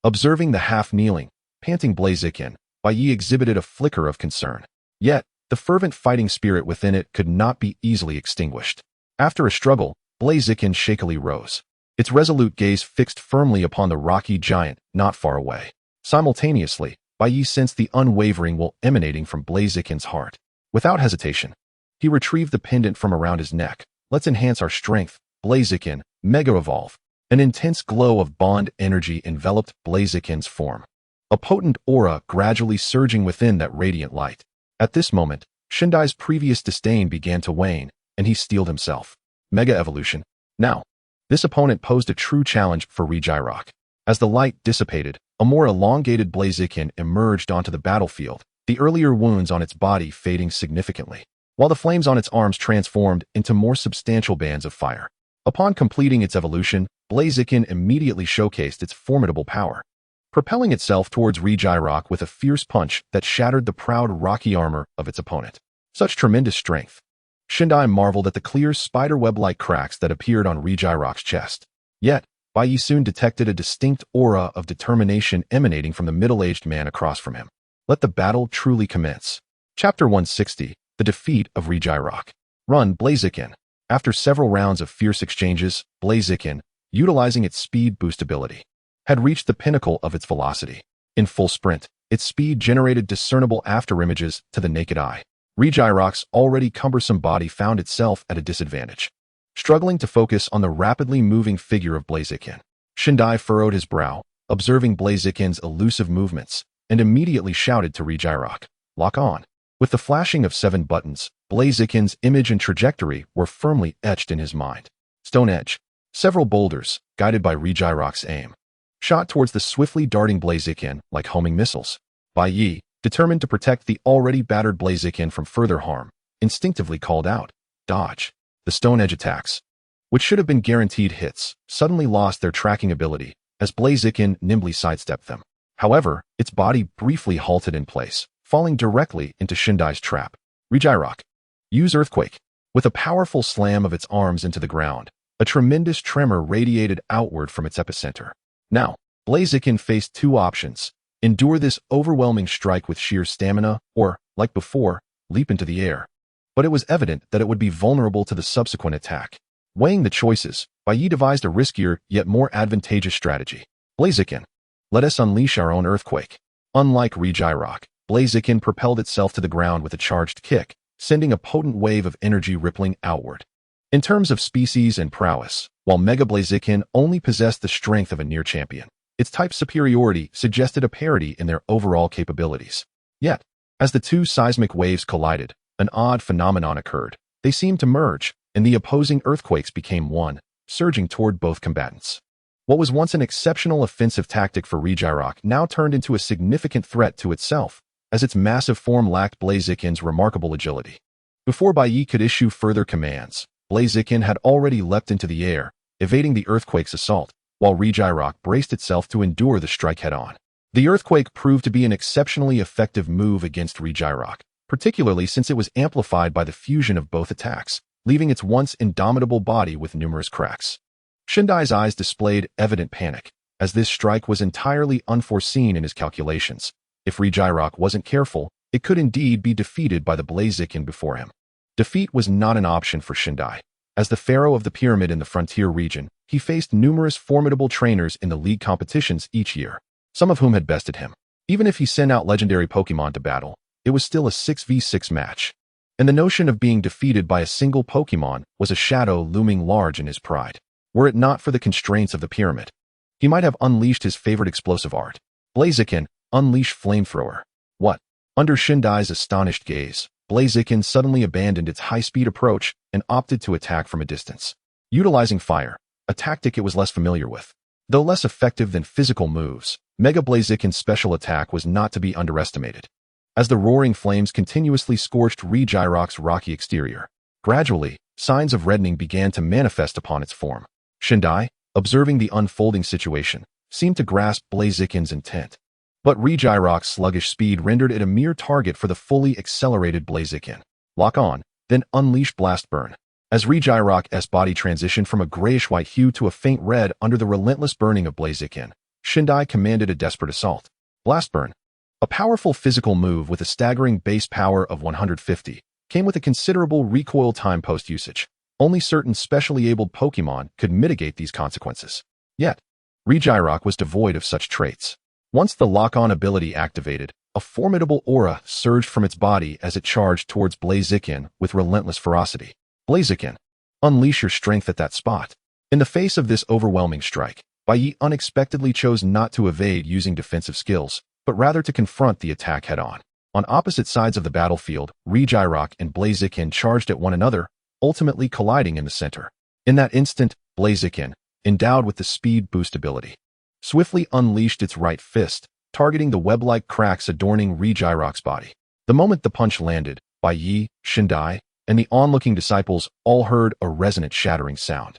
Observing the half-kneeling, panting Blaziken, Bai Ye exhibited a flicker of concern. Yet, the fervent fighting spirit within it could not be easily extinguished. After a struggle, Blaziken shakily rose, its resolute gaze fixed firmly upon the rocky giant not far away. Simultaneously, Bai Ye sensed the unwavering will emanating from Blaziken's heart. Without hesitation, he retrieved the pendant from around his neck. Let's enhance our strength, Blaziken, Mega Evolve. An intense glow of bond energy enveloped Blaziken's form, a potent aura gradually surging within that radiant light. At this moment, Shindai's previous disdain began to wane, and he steeled himself. Mega Evolution. Now, this opponent posed a true challenge for Regirock. As the light dissipated, a more elongated Blaziken emerged onto the battlefield, the earlier wounds on its body fading significantly, while the flames on its arms transformed into more substantial bands of fire. Upon completing its evolution, Blaziken immediately showcased its formidable power, propelling itself towards Regirock with a fierce punch that shattered the proud rocky armor of its opponent. Such tremendous strength. Shindai marveled at the clear spiderweb-like cracks that appeared on Regirock's chest. Yet, Bai Ye soon detected a distinct aura of determination emanating from the middle-aged man across from him. Let the battle truly commence. Chapter 160, The Defeat of Regirock. Run, Blaziken. After several rounds of fierce exchanges, Blaziken, utilizing its speed boost ability, had reached the pinnacle of its velocity. In full sprint, its speed generated discernible afterimages to the naked eye. Regirock's already cumbersome body found itself at a disadvantage, struggling to focus on the rapidly moving figure of Blaziken. Shindai furrowed his brow, observing Blaziken's elusive movements, and immediately shouted to Regirock, "Lock on." With the flashing of 7 buttons, Blaziken's image and trajectory were firmly etched in his mind. Stone Edge. Several boulders, guided by Regirock's aim, shot towards the swiftly darting Blaziken like homing missiles. Bai Ye, determined to protect the already battered Blaziken from further harm, instinctively called out, "Dodge." The Stone Edge attacks, which should have been guaranteed hits, suddenly lost their tracking ability as Blaziken nimbly sidestepped them. However, its body briefly halted in place, falling directly into Shindai's trap. Regirock. Use Earthquake. With a powerful slam of its arms into the ground, a tremendous tremor radiated outward from its epicenter. Now, Blaziken faced 2 options: endure this overwhelming strike with sheer stamina, or, like before, leap into the air. But it was evident that it would be vulnerable to the subsequent attack. Weighing the choices, Bai Ye devised a riskier yet more advantageous strategy. Blaziken. Let us unleash our own earthquake. Unlike Regirock, Blaziken propelled itself to the ground with a charged kick, sending a potent wave of energy rippling outward. In terms of species and prowess, while Mega Blaziken only possessed the strength of a near champion, its type superiority suggested a parity in their overall capabilities. Yet, as the 2 seismic waves collided, an odd phenomenon occurred. They seemed to merge, and the opposing earthquakes became one, surging toward both combatants. What was once an exceptional offensive tactic for Regirock now turned into a significant threat to itself, as its massive form lacked Blaziken's remarkable agility. Before Bai Ye could issue further commands, Blaziken had already leapt into the air, evading the earthquake's assault, while Regirock braced itself to endure the strike head-on. The earthquake proved to be an exceptionally effective move against Regirock, particularly since it was amplified by the fusion of both attacks, leaving its once indomitable body with numerous cracks. Shindai's eyes displayed evident panic, as this strike was entirely unforeseen in his calculations. If Regirock wasn't careful, it could indeed be defeated by the Blaziken before him. Defeat was not an option for Shindai. As the pharaoh of the pyramid in the frontier region, he faced numerous formidable trainers in the league competitions each year. some of whom had bested him. Even if he sent out legendary Pokémon to battle, it was still a 6v6 match. And the notion of being defeated by a single Pokémon was a shadow looming large in his pride. Were it not for the constraints of the pyramid, he might have unleashed his favorite explosive art. Blaziken, unleash flamethrower. What? Under Shindai's astonished gaze, Blaziken suddenly abandoned its high-speed approach and opted to attack from a distance. Utilizing fire, a tactic it was less familiar with. Though less effective than physical moves, Mega Blaziken's special attack was not to be underestimated. As the roaring flames continuously scorched Regirock's rocky exterior, gradually, signs of reddening began to manifest upon its form. Shindai, observing the unfolding situation, seemed to grasp Blaziken's intent. But Regirock's sluggish speed rendered it a mere target for the fully accelerated Blaziken. Lock on, then unleash Blast Burn. As Regirock's body transitioned from a grayish-white hue to a faint red under the relentless burning of Blaziken, Shindai commanded a desperate assault. Blast Burn, a powerful physical move with a staggering base power of 150, came with a considerable recoil time post-usage. Only certain specially abled Pokémon could mitigate these consequences. Yet, Regirock was devoid of such traits. Once the lock-on ability activated, a formidable aura surged from its body as it charged towards Blaziken with relentless ferocity. Blaziken, unleash your strength at that spot. In the face of this overwhelming strike, Bai Ye unexpectedly chose not to evade using defensive skills, but rather to confront the attack head-on. On opposite sides of the battlefield, Regirock and Blaziken charged at one another, ultimately colliding in the center. In that instant, Blaziken, endowed with the speed boost ability, swiftly unleashed its right fist, targeting the web-like cracks adorning Regirock's body. The moment the punch landed, Bai Ye, Shindai, and the onlooking disciples all heard a resonant shattering sound.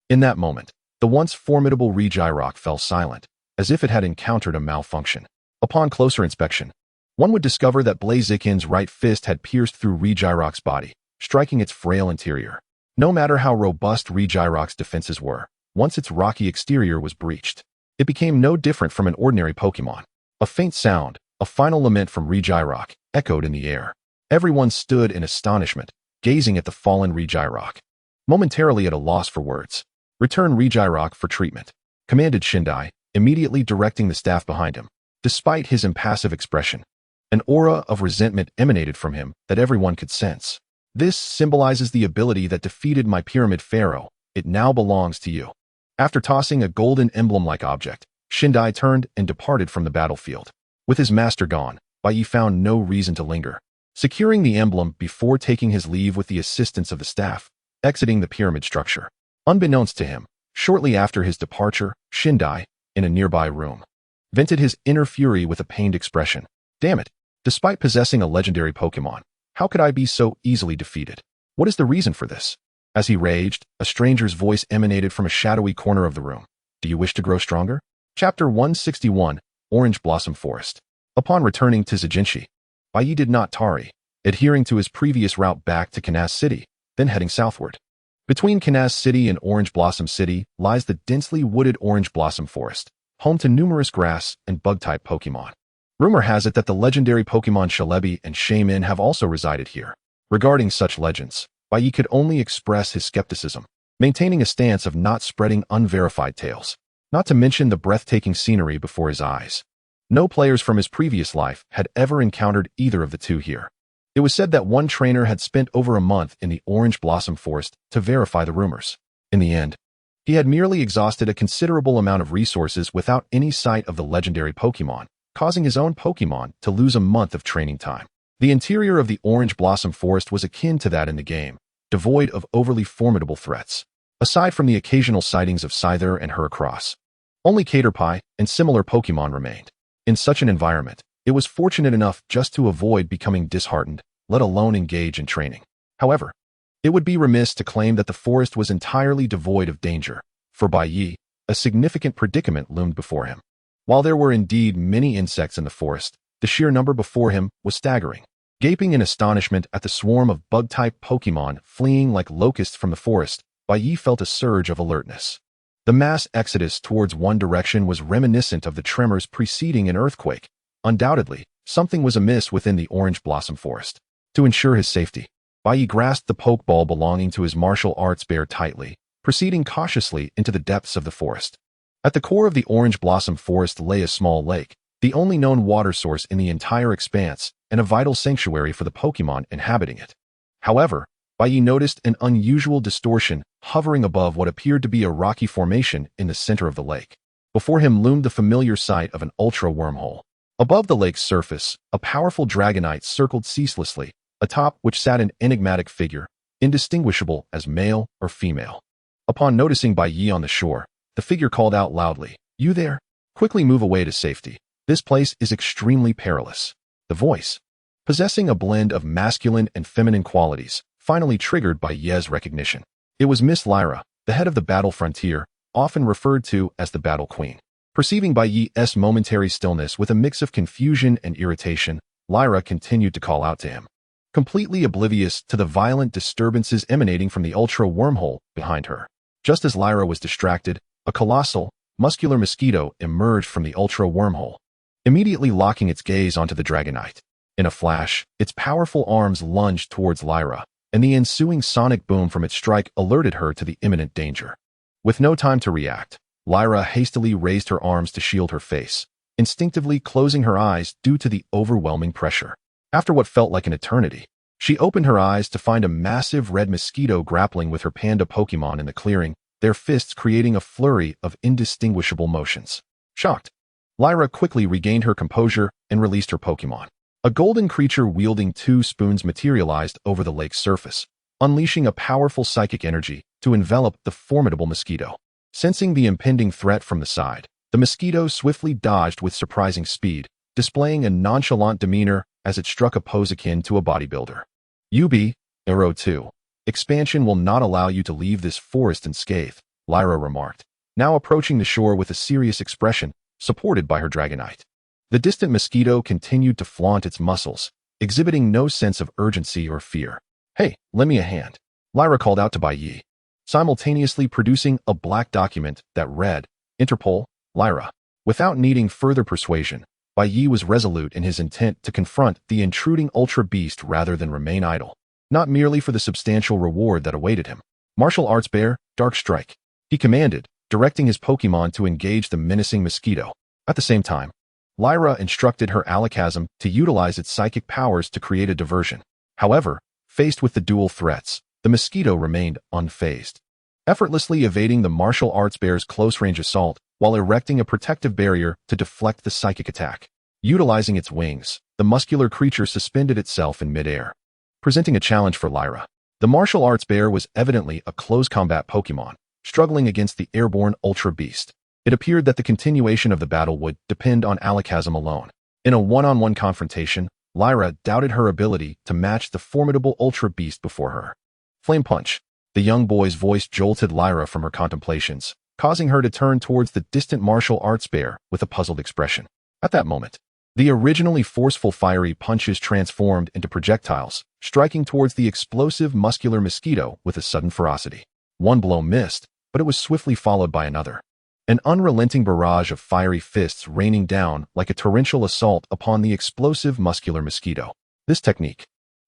In that moment, the once formidable Regirock fell silent, as if it had encountered a malfunction. Upon closer inspection, one would discover that Blaziken's right fist had pierced through Regirock's body, striking its frail interior. No matter how robust Regirock's defenses were, once its rocky exterior was breached, it became no different from an ordinary Pokémon. A faint sound, a final lament from Regirock, echoed in the air. Everyone stood in astonishment, gazing at the fallen Regirock, momentarily at a loss for words. Return Regirock for treatment, commanded Shindai, immediately directing the staff behind him. Despite his impassive expression, an aura of resentment emanated from him that everyone could sense. This symbolizes the ability that defeated my pyramid pharaoh. It now belongs to you. After tossing a golden emblem-like object, Shindai turned and departed from the battlefield. With his master gone, Bai Ye found no reason to linger. Securing the emblem before taking his leave with the assistance of the staff, exiting the pyramid structure. Unbeknownst to him, shortly after his departure, Shindai, in a nearby room, vented his inner fury with a pained expression. Damn it! Despite possessing a legendary Pokémon, how could I be so easily defeated? What is the reason for this? As he raged, a stranger's voice emanated from a shadowy corner of the room. Do you wish to grow stronger? Chapter 161, Orange Blossom Forest. Upon returning to Zijinshi, Bai Ye did not tarry, adhering to his previous route back to Kanaz City, then heading southward. Between Kanaz City and Orange Blossom City lies the densely wooded Orange Blossom Forest, home to numerous grass and bug-type Pokémon. Rumor has it that the legendary Pokémon Celebi and Shaymin have also resided here. Regarding such legends, Bai Ye could only express his skepticism, maintaining a stance of not spreading unverified tales, not to mention the breathtaking scenery before his eyes. No players from his previous life had ever encountered either of the two here. It was said that one trainer had spent over a month in the Orange Blossom Forest to verify the rumors. In the end, he had merely exhausted a considerable amount of resources without any sight of the legendary Pokémon, causing his own Pokémon to lose a month of training time. The interior of the Orange Blossom Forest was akin to that in the game, devoid of overly formidable threats. Aside from the occasional sightings of Scyther and Heracross, only Caterpie and similar Pokémon remained. In such an environment, it was fortunate enough just to avoid becoming disheartened, let alone engage in training. However, it would be remiss to claim that the forest was entirely devoid of danger. For Bai Ye, a significant predicament loomed before him. While there were indeed many insects in the forest, the sheer number before him was staggering. Gaping in astonishment at the swarm of bug-type Pokémon fleeing like locusts from the forest, Bai Ye felt a surge of alertness. The mass exodus towards one direction was reminiscent of the tremors preceding an earthquake. Undoubtedly, something was amiss within the Orange Blossom Forest. To ensure his safety, Bai Ye grasped the Pokeball belonging to his martial arts bear tightly, proceeding cautiously into the depths of the forest. At the core of the orange blossom forest lay a small lake, the only known water source in the entire expanse and a vital sanctuary for the Pokémon inhabiting it. However, Bai Ye noticed an unusual distortion hovering above what appeared to be a rocky formation in the center of the lake. Before him loomed the familiar sight of an ultra wormhole. Above the lake's surface, a powerful dragonite circled ceaselessly, atop which sat an enigmatic figure, indistinguishable as male or female. Upon noticing Bai Ye on the shore, the figure called out loudly, "You there? Quickly move away to safety. This place is extremely perilous." The voice, possessing a blend of masculine and feminine qualities, finally triggered Bai Ye's recognition. It was Miss Lyra, the head of the battle frontier, often referred to as the Battle Queen. Perceiving Bai Ye's momentary stillness with a mix of confusion and irritation, Lyra continued to call out to him, completely oblivious to the violent disturbances emanating from the ultra wormhole behind her. Just as Lyra was distracted, a colossal, muscular mosquito emerged from the ultra wormhole, immediately locking its gaze onto the dragonite. In a flash, its powerful arms lunged towards Lyra, and the ensuing sonic boom from its strike alerted her to the imminent danger. With no time to react, Lyra hastily raised her arms to shield her face, instinctively closing her eyes due to the overwhelming pressure. After what felt like an eternity, she opened her eyes to find a massive red mosquito grappling with her panda Pokémon in the clearing, their fists creating a flurry of indistinguishable motions. Shocked, Lyra quickly regained her composure and released her Pokémon. A golden creature wielding 2 spoons materialized over the lake's surface, unleashing a powerful psychic energy to envelop the formidable mosquito. Sensing the impending threat from the side, the mosquito swiftly dodged with surprising speed, displaying a nonchalant demeanor as it struck a pose akin to a bodybuilder. "UB, Arrow 2. Expansion will not allow you to leave this forest unscathed," Lyra remarked, now approaching the shore with a serious expression, supported by her dragonite. The distant mosquito continued to flaunt its muscles, exhibiting no sense of urgency or fear. "Hey, lend me a hand," Lyra called out to Bai Ye, simultaneously producing a black document that read, "Interpol, Lyra." Without needing further persuasion, Bai Ye was resolute in his intent to confront the intruding ultra beast rather than remain idle, not merely for the substantial reward that awaited him. "Martial arts bear, Dark Strike," he commanded, directing his Pokémon to engage the menacing mosquito. At the same time, Lyra instructed her Alakazam to utilize its psychic powers to create a diversion. However, faced with the dual threats, the mosquito remained unfazed, effortlessly evading the martial arts bear's close-range assault while erecting a protective barrier to deflect the psychic attack. Utilizing its wings, the muscular creature suspended itself in midair, presenting a challenge for Lyra. The martial arts bear was evidently a close-combat Pokémon, struggling against the airborne ultra beast. It appeared that the continuation of the battle would depend on Alakazam alone. In a one-on-one confrontation, Lyra doubted her ability to match the formidable ultra beast before her. "Flame Punch." The young boy's voice jolted Lyra from her contemplations, causing her to turn towards the distant martial arts bear with a puzzled expression. At that moment, the originally forceful fiery punches transformed into projectiles, striking towards the explosive muscular mosquito with a sudden ferocity. One blow missed, but it was swiftly followed by another. An unrelenting barrage of fiery fists raining down like a torrential assault upon the explosive muscular mosquito. This technique,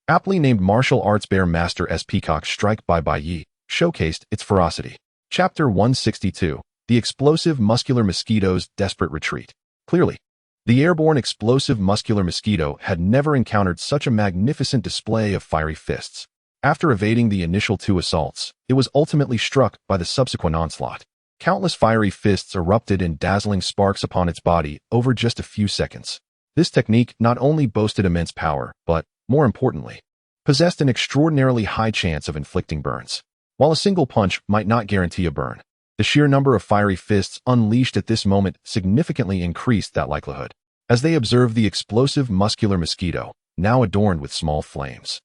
aptly named Martial Arts Bear Master S. Peacock Strike by Bai Ye, showcased its ferocity. Chapter 162, The Explosive Muscular Mosquito's Desperate Retreat. Clearly, the airborne explosive muscular mosquito had never encountered such a magnificent display of fiery fists. After evading the initial 2 assaults, it was ultimately struck by the subsequent onslaught. Countless fiery fists erupted in dazzling sparks upon its body over just a few seconds. This technique not only boasted immense power, but, more importantly, possessed an extraordinarily high chance of inflicting burns. While a single punch might not guarantee a burn, the sheer number of fiery fists unleashed at this moment significantly increased that likelihood. As they observed the explosive muscular mosquito, now adorned with small flames,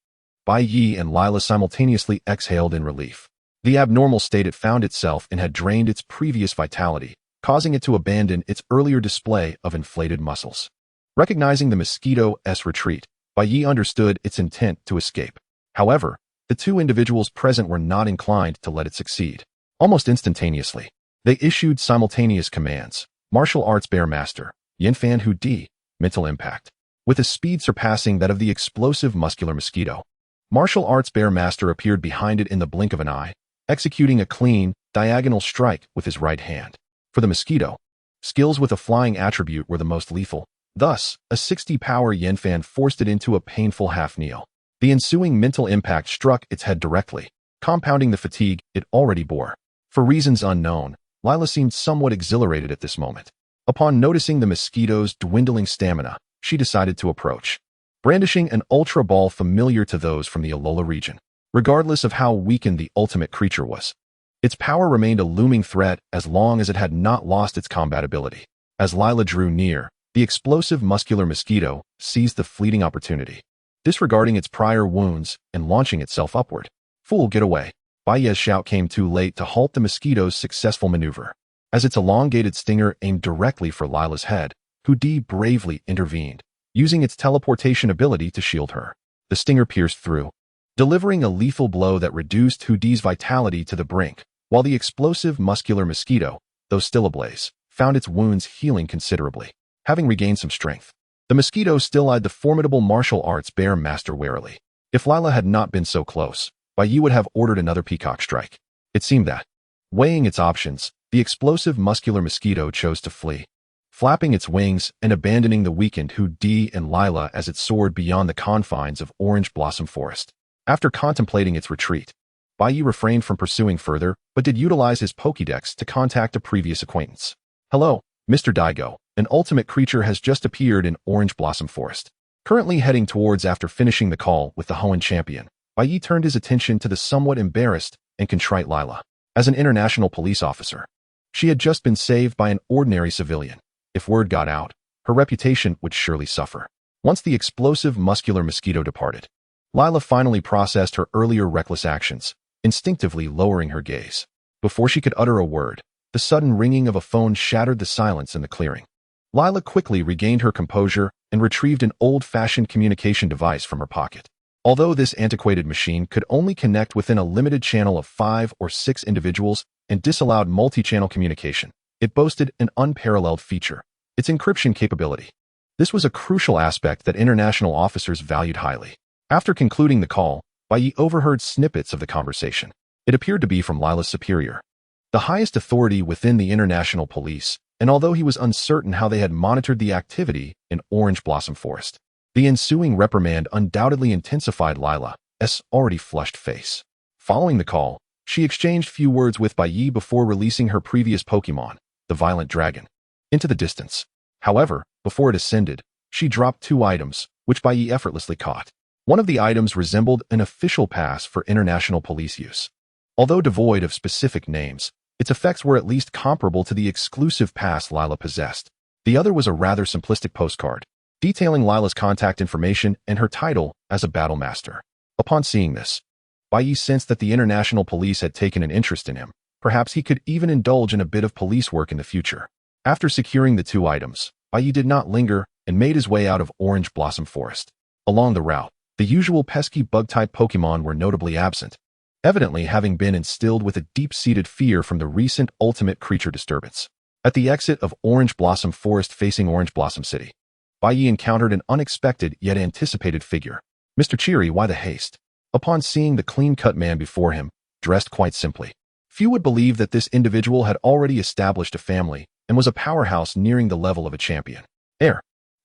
Bai Ye and Lila simultaneously exhaled in relief. The abnormal state it found itself in had drained its previous vitality, causing it to abandon its earlier display of inflated muscles. Recognizing the mosquito's retreat, Bai Ye understood its intent to escape. However, the 2 individuals present were not inclined to let it succeed. Almost instantaneously, they issued simultaneous commands. Martial Arts Bear Master, Yinfan Hu Di, Mental Impact. With a speed surpassing that of the explosive muscular mosquito, Martial Arts Bear Master appeared behind it in the blink of an eye, executing a clean, diagonal strike with his right hand. For the mosquito, skills with a flying attribute were the most lethal. Thus, a 60-power Yanfan forced it into a painful half-kneel. The ensuing mental impact struck its head directly, compounding the fatigue it already bore. For reasons unknown, Lila seemed somewhat exhilarated at this moment. Upon noticing the mosquito's dwindling stamina, she decided to approach, brandishing an ultra ball familiar to those from the Alola region. Regardless of how weakened the ultimate creature was, its power remained a looming threat as long as it had not lost its combat ability. As Lila drew near, the explosive muscular mosquito seized the fleeting opportunity, disregarding its prior wounds and launching itself upward. "Fool, get away." Bai Ye's shout came too late to halt the mosquito's successful maneuver. As its elongated stinger aimed directly for Lila's head, Hehe bravely intervened, using its teleportation ability to shield her. The stinger pierced through, delivering a lethal blow that reduced Hehe's vitality to the brink, while the explosive muscular mosquito, though still ablaze, found its wounds healing considerably. Having regained some strength, the mosquito still eyed the formidable martial arts bear master warily. If Lila had not been so close, Bai Ye would have ordered another peacock strike. It seemed that, weighing its options, the explosive muscular mosquito chose to flee, flapping its wings and abandoning the weakened Hehe and Lila as it soared beyond the confines of Orange Blossom Forest. After contemplating its retreat, Bai Ye refrained from pursuing further, but did utilize his Pokédex to contact a previous acquaintance. "Hello, Mr. Daigo. An ultimate creature has just appeared in Orange Blossom Forest." Currently heading towards after finishing the call with the Hoenn champion, Bai Ye turned his attention to the somewhat embarrassed and contrite Lila. As an international police officer, she had just been saved by an ordinary civilian. If word got out, her reputation would surely suffer. Once the explosive muscular mosquito departed, Lila finally processed her earlier reckless actions, instinctively lowering her gaze. Before she could utter a word, the sudden ringing of a phone shattered the silence in the clearing. Lila quickly regained her composure and retrieved an old-fashioned communication device from her pocket. Although this antiquated machine could only connect within a limited channel of 5 or 6 individuals and disallowed multi-channel communication, it boasted an unparalleled feature: its encryption capability. This was a crucial aspect that international officers valued highly. After concluding the call, Bai Ye overheard snippets of the conversation. It appeared to be from Lila's superior, the highest authority within the international police, and although he was uncertain how they had monitored the activity in Orange Blossom Forest, the ensuing reprimand undoubtedly intensified Lila's already flushed face. Following the call, she exchanged few words with Bai Ye before releasing her previous Pokémon, the Violent Dragon, into the distance. However, before it ascended, she dropped 2 items, which Bai Ye effortlessly caught. One of the items resembled an official pass for international police use. Although devoid of specific names, its effects were at least comparable to the exclusive pass Lila possessed. The other was a rather simplistic postcard, detailing Lila's contact information and her title as a battle master. Upon seeing this, Bai Ye sensed that the international police had taken an interest in him. Perhaps he could even indulge in a bit of police work in the future. After securing the 2 items, Bai Ye did not linger and made his way out of Orange Blossom Forest. Along the route, the usual pesky bug-type Pokémon were notably absent, evidently having been instilled with a deep-seated fear from the recent ultimate creature disturbance. At the exit of Orange Blossom Forest facing Orange Blossom City, Bai Ye encountered an unexpected yet anticipated figure. "Mr. Cheery, why the haste?" Upon seeing the clean-cut man before him, dressed quite simply, few would believe that this individual had already established a family and was a powerhouse nearing the level of a champion.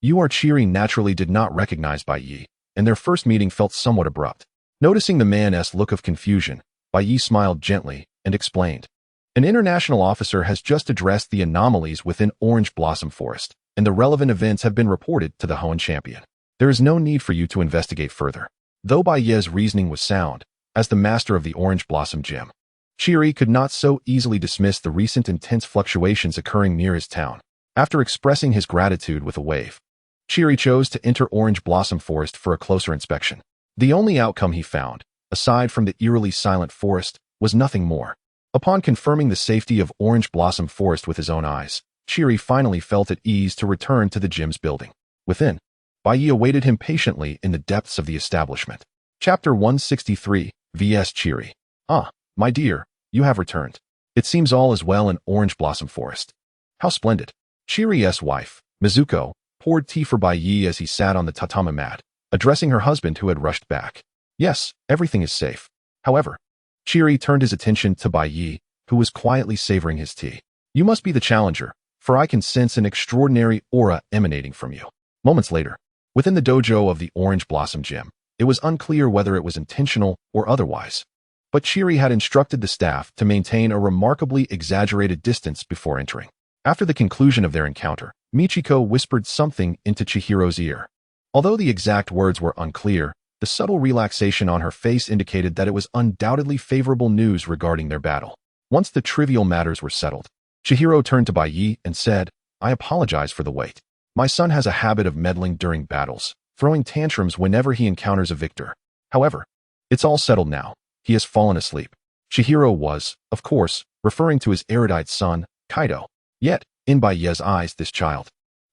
You are Cheery naturally did not recognize Bai Ye, and their first meeting felt somewhat abrupt. Noticing the man's look of confusion, Bai Ye smiled gently and explained, "An international officer has just addressed the anomalies within Orange Blossom Forest, and the relevant events have been reported to the Hoenn champion. There is no need for you to investigate further." Though Bai Ye's reasoning was sound, as the master of the Orange Blossom Gym, Cheery could not so easily dismiss the recent intense fluctuations occurring near his town. After expressing his gratitude with a wave, Cheery chose to enter Orange Blossom Forest for a closer inspection. The only outcome he found, aside from the eerily silent forest, was nothing more. Upon confirming the safety of Orange Blossom Forest with his own eyes, Cheery finally felt at ease to return to the gym's building. Within, Bai Ye awaited him patiently in the depths of the establishment. Chapter 163, vs Cheery. "Ah, my dear, you have returned. It seems all is well in Orange Blossom Forest." "How splendid." Cheery's wife, Mizuko, poured tea for Bai Ye as he sat on the tatami mat, addressing her husband who had rushed back. "Yes, everything is safe." However, Cheery turned his attention to Bai Ye, who was quietly savoring his tea. You must be the challenger, for I can sense an extraordinary aura emanating from you. Moments later, within the dojo of the Orange Blossom Gym, it was unclear whether it was intentional or otherwise. But Chiri had instructed the staff to maintain a remarkably exaggerated distance before entering. After the conclusion of their encounter, Michiko whispered something into Chihiro's ear. Although the exact words were unclear, the subtle relaxation on her face indicated that it was undoubtedly favorable news regarding their battle. Once the trivial matters were settled, Chihiro turned to Bai Ye and said, "I apologize for the wait. My son has a habit of meddling during battles, throwing tantrums whenever he encounters a victor. However, it's all settled now. He has fallen asleep." Chihiro was, of course, referring to his erudite son, Kaido. Yet, in Bai Ye's eyes, this child,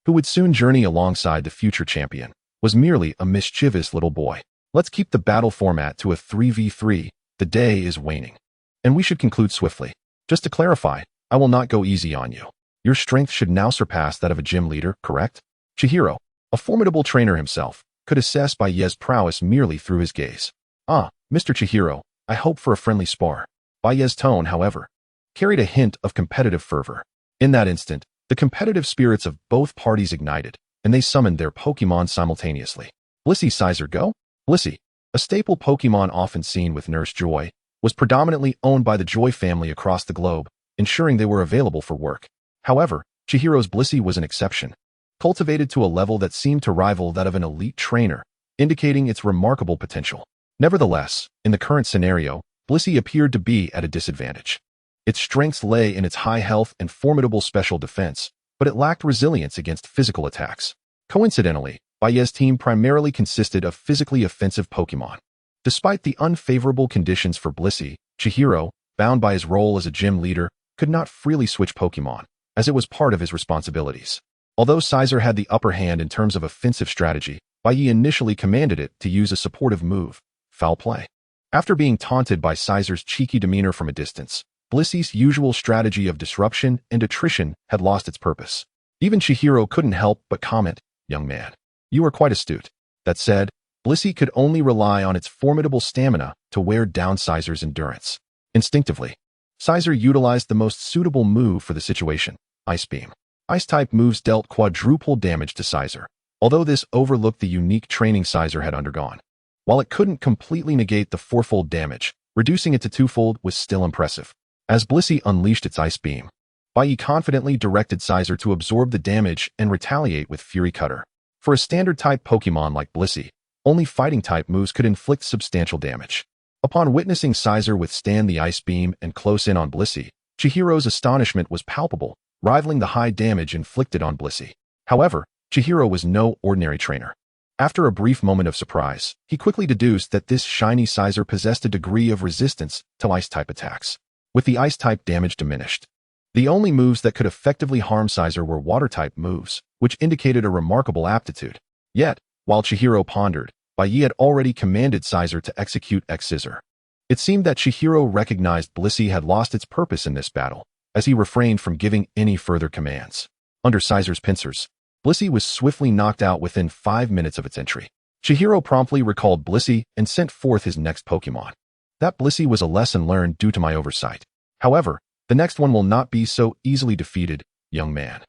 who would soon journey alongside the future champion, was merely a mischievous little boy. Let's keep the battle format to a 3v3. The day is waning, and we should conclude swiftly. Just to clarify, I will not go easy on you. Your strength should now surpass that of a gym leader, correct? Chihiro, a formidable trainer himself, could assess Bai Ye's prowess merely through his gaze. "Ah, Mr. Chihiro, I hope for a friendly spar." Bai Ye's tone, however, carried a hint of competitive fervor. In that instant, the competitive spirits of both parties ignited, and they summoned their Pokémon simultaneously. Blissey Sizer Go? Blissey, a staple Pokémon often seen with Nurse Joy, was predominantly owned by the Joy family across the globe, ensuring they were available for work. However, Chihiro's Blissey was an exception, cultivated to a level that seemed to rival that of an elite trainer, indicating its remarkable potential. Nevertheless, in the current scenario, Blissey appeared to be at a disadvantage. Its strengths lay in its high health and formidable special defense, but it lacked resilience against physical attacks. Coincidentally, Bai Ye's team primarily consisted of physically offensive Pokémon. Despite the unfavorable conditions for Blissey, Chihiro, bound by his role as a gym leader, could not freely switch Pokémon, as it was part of his responsibilities. Although Sizer had the upper hand in terms of offensive strategy, Bai Ye initially commanded it to use a supportive move, foul play. After being taunted by Sizer's cheeky demeanor from a distance, Blissey's usual strategy of disruption and attrition had lost its purpose. Even Chihiro couldn't help but comment, "Young man, you are quite astute." That said, Blissey could only rely on its formidable stamina to wear down Sizer's endurance. Instinctively, Sizer utilized the most suitable move for the situation, Ice Beam. Ice-type moves dealt quadruple damage to Sizer, although this overlooked the unique training Sizer had undergone. While it couldn't completely negate the fourfold damage, reducing it to twofold was still impressive. As Blissey unleashed its Ice Beam, Bai Ye confidently directed Sizer to absorb the damage and retaliate with Fury Cutter. For a standard-type Pokémon like Blissey, only fighting-type moves could inflict substantial damage. Upon witnessing Sizer withstand the Ice Beam and close in on Blissey, Chihiro's astonishment was palpable, rivaling the high damage inflicted on Blissey. However, Chihiro was no ordinary trainer. After a brief moment of surprise, he quickly deduced that this shiny Sizer possessed a degree of resistance to Ice-type attacks. With the Ice-type damage diminished, the only moves that could effectively harm Sizer were Water-type moves, which indicated a remarkable aptitude. Yet, while Chihiro pondered, Bai Ye had already commanded Sizer to execute X-Scissor. It seemed that Chihiro recognized Blissey had lost its purpose in this battle, as he refrained from giving any further commands. Under Sizer's pincers, Blissey was swiftly knocked out within 5 minutes of its entry. Chihiro promptly recalled Blissey and sent forth his next Pokémon. That Blissey was a lesson learned due to my oversight. However, the next one will not be so easily defeated, young man.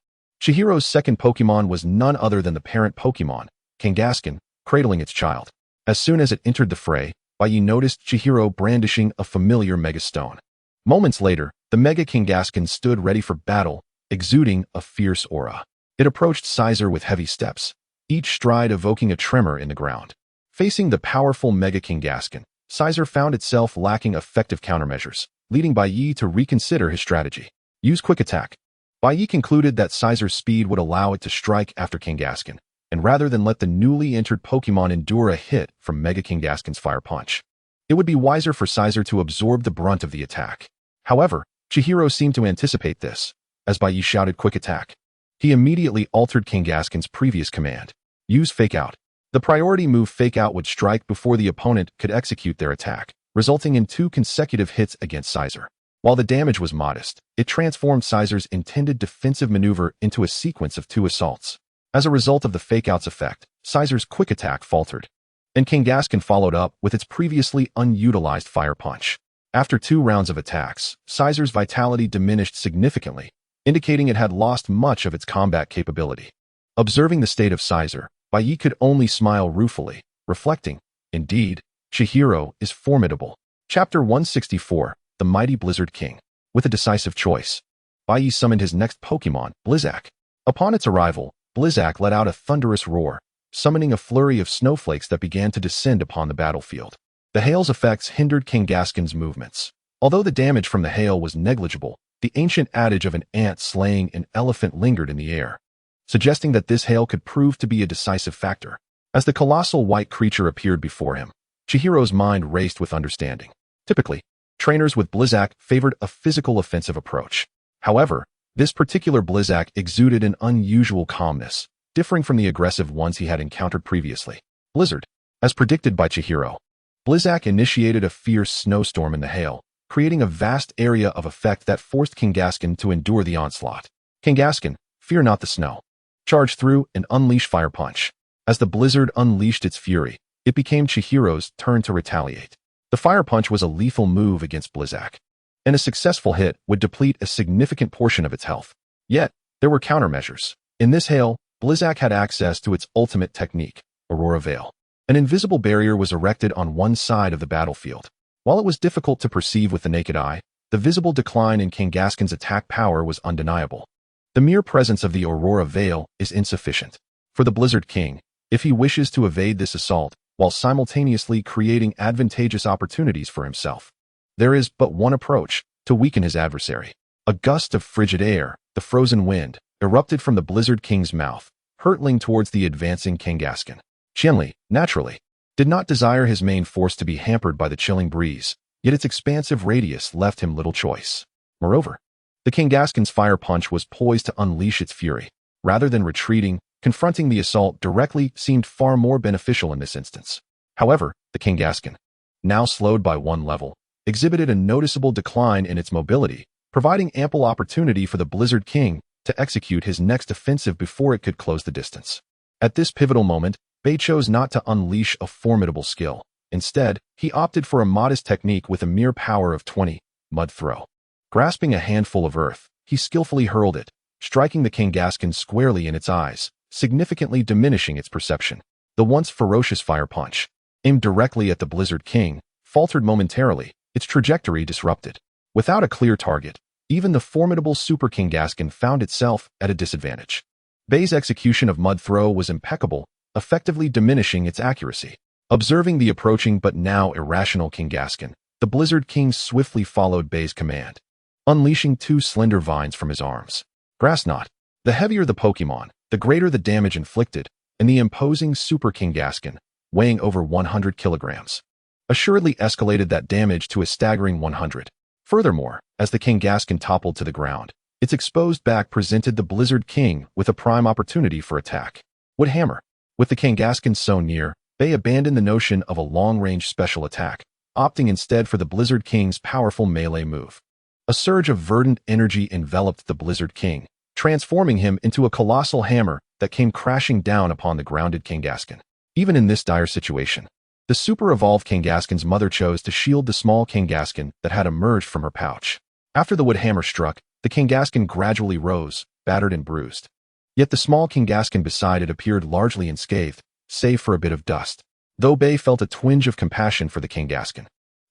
Chihiro's second Pokémon was none other than the parent Pokémon, Kangaskhan, cradling its child. As soon as it entered the fray, Bai Ye noticed Chihiro brandishing a familiar Megastone. Moments later, the Mega Kangaskhan stood ready for battle, exuding a fierce aura. It approached Sizer with heavy steps, each stride evoking a tremor in the ground. Facing the powerful Mega Kangaskhan, Sizer found itself lacking effective countermeasures, leading Bai Ye to reconsider his strategy. Use Quick Attack. Bai Ye concluded that Sizer's speed would allow it to strike after Kangaskhan, and rather than let the newly entered Pokémon endure a hit from Mega Kangaskhan's Fire Punch, it would be wiser for Sizer to absorb the brunt of the attack. However, Chihiro seemed to anticipate this, as Bai Ye shouted Quick Attack. He immediately altered Kangaskhan's previous command. Use Fake Out. The priority move Fake Out would strike before the opponent could execute their attack, resulting in 2 consecutive hits against Sizer. While the damage was modest, it transformed Sizer's intended defensive maneuver into a sequence of 2 assaults. As a result of the Fake Out's effect, Sizer's Quick Attack faltered, and Kangaskhan followed up with its previously unutilized Fire Punch. After 2 rounds of attacks, Sizer's vitality diminished significantly, indicating it had lost much of its combat capability. Observing the state of Sizer, Bai Ye could only smile ruefully, reflecting, indeed, Chihiro is formidable. Chapter 164, The Mighty Blizzard King. With a decisive choice, Bai Ye summoned his next Pokémon, Blizzak. Upon its arrival, Blizzak let out a thunderous roar, summoning a flurry of snowflakes that began to descend upon the battlefield. The hail's effects hindered Kangaskhan's movements. Although the damage from the hail was negligible, the ancient adage of an ant slaying an elephant lingered in the air, suggesting that this hail could prove to be a decisive factor. As the colossal white creature appeared before him, Chihiro's mind raced with understanding. Typically, trainers with Blizzak favored a physical offensive approach. However, this particular Blizzak exuded an unusual calmness, differing from the aggressive ones he had encountered previously. Blizzard. As predicted by Chihiro, Blizzak initiated a fierce snowstorm in the hail, creating a vast area of effect that forced Kangaskhan to endure the onslaught. Kangaskhan, fear not the snow. Charge through and unleash Fire Punch. As the blizzard unleashed its fury, it became Chihiro's turn to retaliate. The Fire Punch was a lethal move against Blizzak, and a successful hit would deplete a significant portion of its health. Yet, there were countermeasures. In this hail, Blizzak had access to its ultimate technique, Aurora Veil. An invisible barrier was erected on one side of the battlefield. While it was difficult to perceive with the naked eye, the visible decline in Kangaskhan's attack power was undeniable. The mere presence of the Aurora Veil is insufficient. For the Blizzard King, if he wishes to evade this assault, while simultaneously creating advantageous opportunities for himself, there is but one approach to weaken his adversary. A gust of frigid air, the frozen wind, erupted from the Blizzard King's mouth, hurtling towards the advancing Kangaskhan. Qianli, naturally, did not desire his main force to be hampered by the chilling breeze, yet its expansive radius left him little choice. Moreover, the Kangaskhan's Fire Punch was poised to unleash its fury. Rather than retreating, confronting the assault directly seemed far more beneficial in this instance. However, the Kangaskhan, now slowed by one level, exhibited a noticeable decline in its mobility, providing ample opportunity for the Blizzard King to execute his next offensive before it could close the distance. At this pivotal moment, Bai chose not to unleash a formidable skill. Instead, he opted for a modest technique with a mere power of 20, Mud Throw. Grasping a handful of earth, he skillfully hurled it, striking the Kangaskhan squarely in its eyes, significantly diminishing its perception. The once ferocious Fire Punch, aimed directly at the Blizzard King, faltered momentarily, its trajectory disrupted. Without a clear target, even the formidable Super Kangaskhan found itself at a disadvantage. Bai's execution of Mud Throw was impeccable, effectively diminishing its accuracy. Observing the approaching but now irrational Kangaskhan, the Blizzard King swiftly followed Bai's command, unleashing two slender vines from his arms. Grass Knot. The heavier the Pokémon, the greater the damage inflicted, and the imposing Super Kangaskhan, weighing over 100 kilograms, assuredly escalated that damage to a staggering 100. Furthermore, as the Kangaskhan toppled to the ground, its exposed back presented the Blizzard King with a prime opportunity for attack. Wood Hammer. With the Kangaskhan so near, Bai abandoned the notion of a long-range special attack, opting instead for the Blizzard King's powerful melee move. A surge of verdant energy enveloped the Blizzard King, transforming him into a colossal hammer that came crashing down upon the grounded Kangaskhan. Even in this dire situation, the super-evolved Kangaskhan's mother chose to shield the small Kangaskhan that had emerged from her pouch. After the wood hammer struck, the Kangaskhan gradually rose, battered and bruised. Yet the small Kangaskhan beside it appeared largely unscathed, save for a bit of dust. Though Bai felt a twinge of compassion for the Kangaskhan,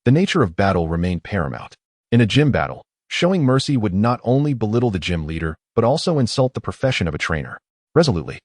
the nature of battle remained paramount. In a gym battle, showing mercy would not only belittle the gym leader, but also insult the profession of a trainer. Resolutely,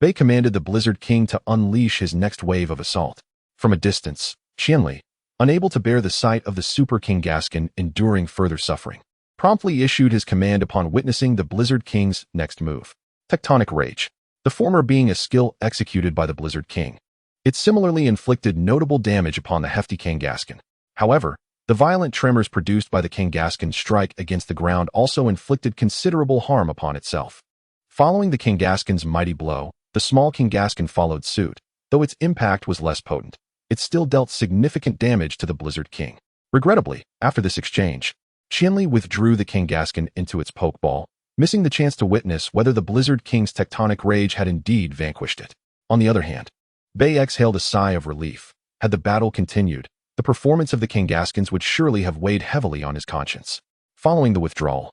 Bai commanded the Blizzard King to unleash his next wave of assault. From a distance, Qianli, unable to bear the sight of the Super Kangaskhan enduring further suffering, promptly issued his command upon witnessing the Blizzard King's next move. Tectonic Rage. The former being a skill executed by the Blizzard King, it similarly inflicted notable damage upon the hefty Kangaskhan. However, the violent tremors produced by the Kangaskhan's strike against the ground also inflicted considerable harm upon itself. Following the Kangaskhan's mighty blow, the small Kangaskhan followed suit. Though its impact was less potent, it still dealt significant damage to the Blizzard King. Regrettably, after this exchange, Qianli withdrew the Kangaskhan into its pokeball, missing the chance to witness whether the Blizzard King's tectonic rage had indeed vanquished it. On the other hand, Bai exhaled a sigh of relief. Had the battle continued, the performance of the Kangaskhan's would surely have weighed heavily on his conscience. Following the withdrawal,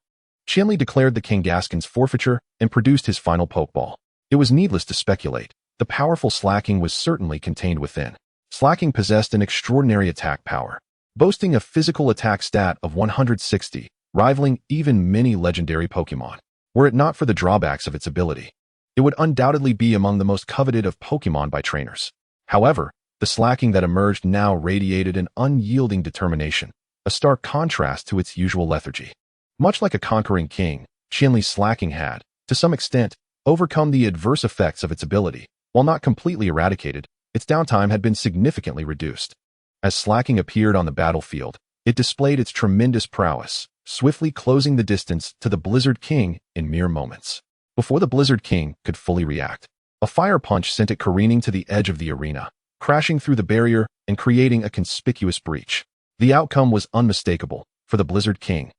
Qianli declared the King Gaskin's forfeiture and produced his final Pokeball. It was needless to speculate. The powerful Slacking was certainly contained within. Slacking possessed an extraordinary attack power, boasting a physical attack stat of 160, rivaling even many legendary Pokémon. Were it not for the drawbacks of its ability, it would undoubtedly be among the most coveted of Pokémon by trainers. However, the Slacking that emerged now radiated an unyielding determination, a stark contrast to its usual lethargy. Much like a conquering king, Qianli's Slacking had, to some extent, overcome the adverse effects of its ability. While not completely eradicated, its downtime had been significantly reduced. As Slacking appeared on the battlefield, it displayed its tremendous prowess, swiftly closing the distance to the Blizzard King in mere moments. Before the Blizzard King could fully react, a fire punch sent it careening to the edge of the arena, crashing through the barrier and creating a conspicuous breach. The outcome was unmistakable for the Blizzard King.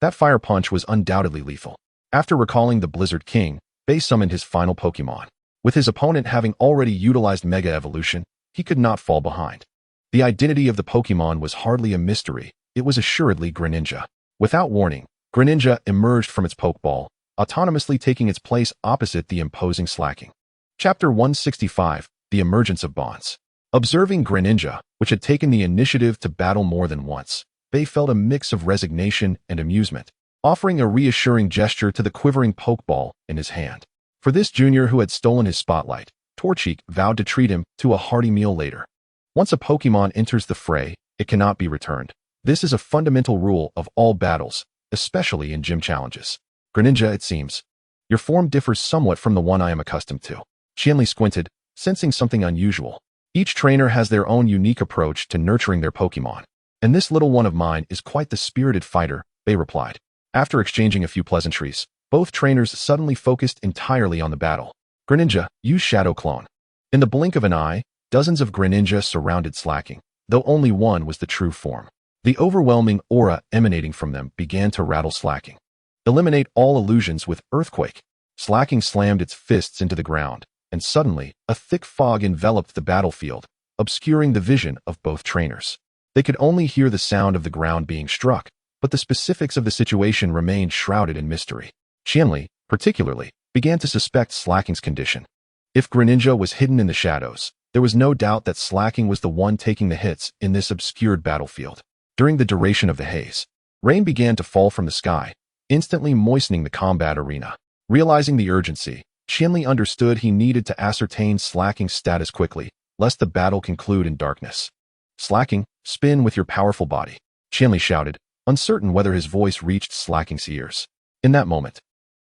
That fire punch was undoubtedly lethal. After recalling the Blizzard King, Bai summoned his final Pokemon. With his opponent having already utilized Mega Evolution, he could not fall behind. The identity of the Pokemon was hardly a mystery. It was assuredly Greninja. Without warning, Greninja emerged from its Pokeball, autonomously taking its place opposite the imposing Slacking. Chapter 165, The Emergence of Bonds. Observing Greninja, which had taken the initiative to battle more than once, Bai felt a mix of resignation and amusement, offering a reassuring gesture to the quivering Pokeball in his hand. For this junior who had stolen his spotlight, Torchic vowed to treat him to a hearty meal later. Once a Pokemon enters the fray, it cannot be returned. This is a fundamental rule of all battles, especially in gym challenges. Greninja, it seems. Your form differs somewhat from the one I am accustomed to. Qianli squinted, sensing something unusual. Each trainer has their own unique approach to nurturing their Pokemon, and this little one of mine is quite the spirited fighter, Bai replied. After exchanging a few pleasantries, both trainers suddenly focused entirely on the battle. Greninja, use Shadow Clone. In the blink of an eye, dozens of Greninja surrounded Slacking, though only one was the true form. The overwhelming aura emanating from them began to rattle Slacking. Eliminate all illusions with Earthquake. Slacking slammed its fists into the ground, and suddenly, a thick fog enveloped the battlefield, obscuring the vision of both trainers. They could only hear the sound of the ground being struck, but the specifics of the situation remained shrouded in mystery. Qianli, particularly, began to suspect Slacking's condition. If Greninja was hidden in the shadows, there was no doubt that Slacking was the one taking the hits in this obscured battlefield. During the duration of the haze, rain began to fall from the sky, instantly moistening the combat arena. Realizing the urgency, Qianli understood he needed to ascertain Slacking's status quickly, lest the battle conclude in darkness. Slacking, spin with your powerful body, Qianli shouted, uncertain whether his voice reached Slacking's ears. In that moment,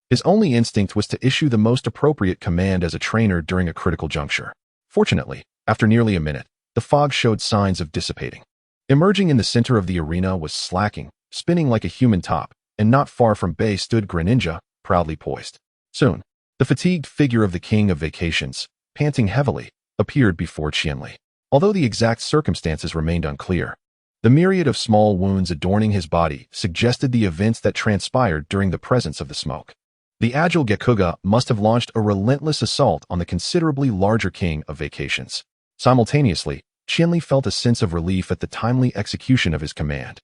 his only instinct was to issue the most appropriate command as a trainer during a critical juncture. Fortunately, after nearly a minute, the fog showed signs of dissipating. Emerging in the center of the arena was Slacking, spinning like a human top, and not far from Bai stood Greninja, proudly poised. Soon, the fatigued figure of the King of Vacations, panting heavily, appeared before Qianli. Although the exact circumstances remained unclear, the myriad of small wounds adorning his body suggested the events that transpired during the presence of the smoke. The agile Gekuga must have launched a relentless assault on the considerably larger King of Vacations. Simultaneously, Qianli felt a sense of relief at the timely execution of his command.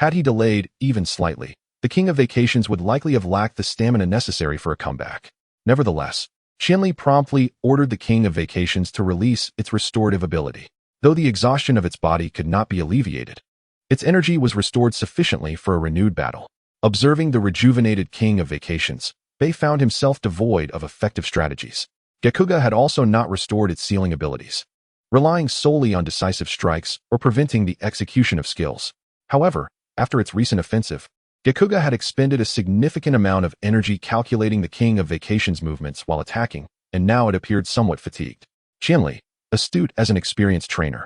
Had he delayed, even slightly, the King of Vacations would likely have lacked the stamina necessary for a comeback. Nevertheless, Qianli promptly ordered the King of Vacations to release its restorative ability. Though the exhaustion of its body could not be alleviated, its energy was restored sufficiently for a renewed battle. Observing the rejuvenated King of Vacations, Bai found himself devoid of effective strategies. Gekuga had also not restored its sealing abilities, relying solely on decisive strikes or preventing the execution of skills. However, after its recent offensive, Gekuga had expended a significant amount of energy calculating the King of Vacations' movements while attacking, and now it appeared somewhat fatigued. Qianli, astute as an experienced trainer,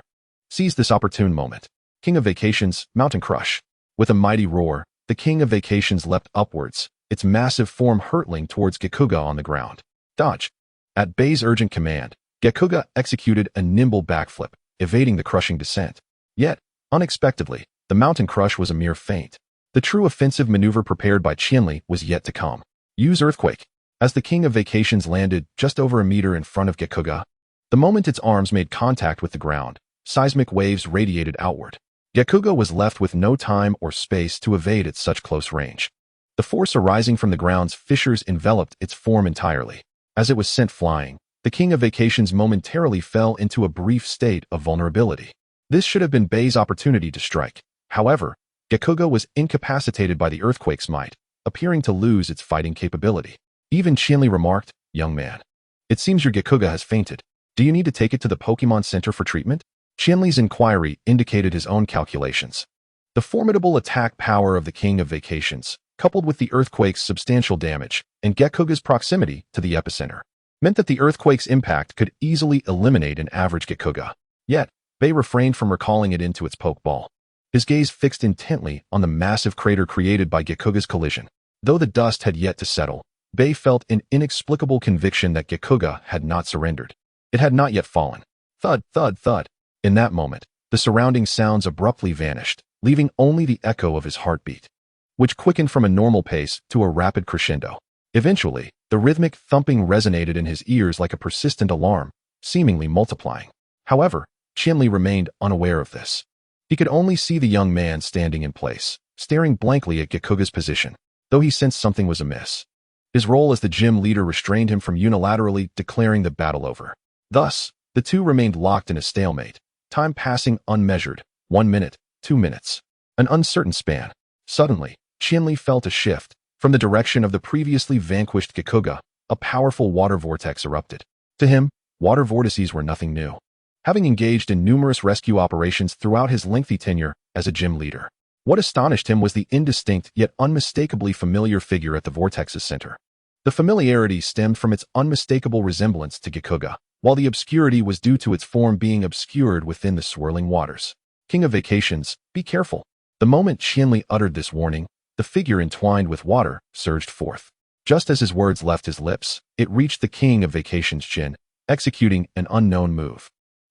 seized this opportune moment. King of Vacations, Mountain Crush. With a mighty roar, the King of Vacations leapt upwards, its massive form hurtling towards Gekuga on the ground. Dodge. At Bai's urgent command, Gekuga executed a nimble backflip, evading the crushing descent. Yet, unexpectedly, the Mountain Crush was a mere feint. The true offensive maneuver prepared by Qianli was yet to come. Use Earthquake. As the King of Vacations landed just over a meter in front of Gekuga, the moment its arms made contact with the ground, seismic waves radiated outward. Gekuga was left with no time or space to evade at such close range. The force arising from the ground's fissures enveloped its form entirely. As it was sent flying, the King of Vacations momentarily fell into a brief state of vulnerability. This should have been Bai's opportunity to strike. However, Gekuga was incapacitated by the earthquake's might, appearing to lose its fighting capability. Even Qianli remarked, "Young man, it seems your Gekuga has fainted. Do you need to take it to the Pokemon Center for treatment?" Qianli's inquiry indicated his own calculations. The formidable attack power of the King of Vacations, coupled with the earthquake's substantial damage and Gekuga's proximity to the epicenter, meant that the earthquake's impact could easily eliminate an average Gekuga. Yet, Bai refrained from recalling it into its pokeball. His gaze fixed intently on the massive crater created by Gekuga's collision. Though the dust had yet to settle, Bai felt an inexplicable conviction that Gekuga had not surrendered. It had not yet fallen. Thud, thud, thud. In that moment, the surrounding sounds abruptly vanished, leaving only the echo of his heartbeat, which quickened from a normal pace to a rapid crescendo. Eventually, the rhythmic thumping resonated in his ears like a persistent alarm, seemingly multiplying. However, Qianli remained unaware of this. He could only see the young man standing in place, staring blankly at Gekuga's position, though he sensed something was amiss. His role as the gym leader restrained him from unilaterally declaring the battle over. Thus, the two remained locked in a stalemate, time passing unmeasured, 1 minute, 2 minutes, an uncertain span. Suddenly, Qianli felt a shift. From the direction of the previously vanquished Gekuga, a powerful water vortex erupted. To him, water vortices were nothing new, having engaged in numerous rescue operations throughout his lengthy tenure as a gym leader. What astonished him was the indistinct yet unmistakably familiar figure at the vortex's center. The familiarity stemmed from its unmistakable resemblance to Gekuga, while the obscurity was due to its form being obscured within the swirling waters. King of Vacations, be careful. The moment Qianli uttered this warning, the figure entwined with water surged forth. Just as his words left his lips, it reached the King of Vacations' chin, executing an unknown move.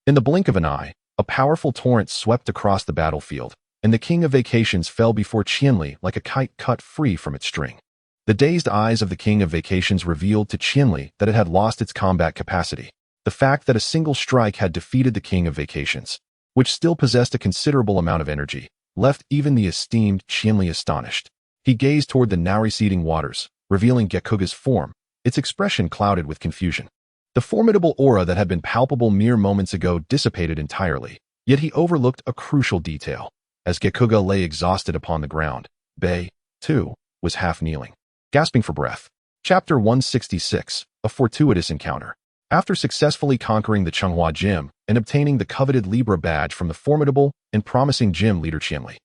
In the blink of an eye, a powerful torrent swept across the battlefield, and the King of Vacations fell before Qianli like a kite cut free from its string. The dazed eyes of the King of Vacations revealed to Qianli that it had lost its combat capacity. The fact that a single strike had defeated the King of Vacations, which still possessed a considerable amount of energy, left even the esteemed Qianli astonished. He gazed toward the now receding waters, revealing Gekuga's form, its expression clouded with confusion. The formidable aura that had been palpable mere moments ago dissipated entirely, yet he overlooked a crucial detail. As Gekuga lay exhausted upon the ground, Bai, too, was half kneeling, gasping for breath. Chapter 166, A Fortuitous Encounter. After successfully conquering the Changhua Gym and obtaining the coveted Libra badge from the formidable and promising gym leader Qianli,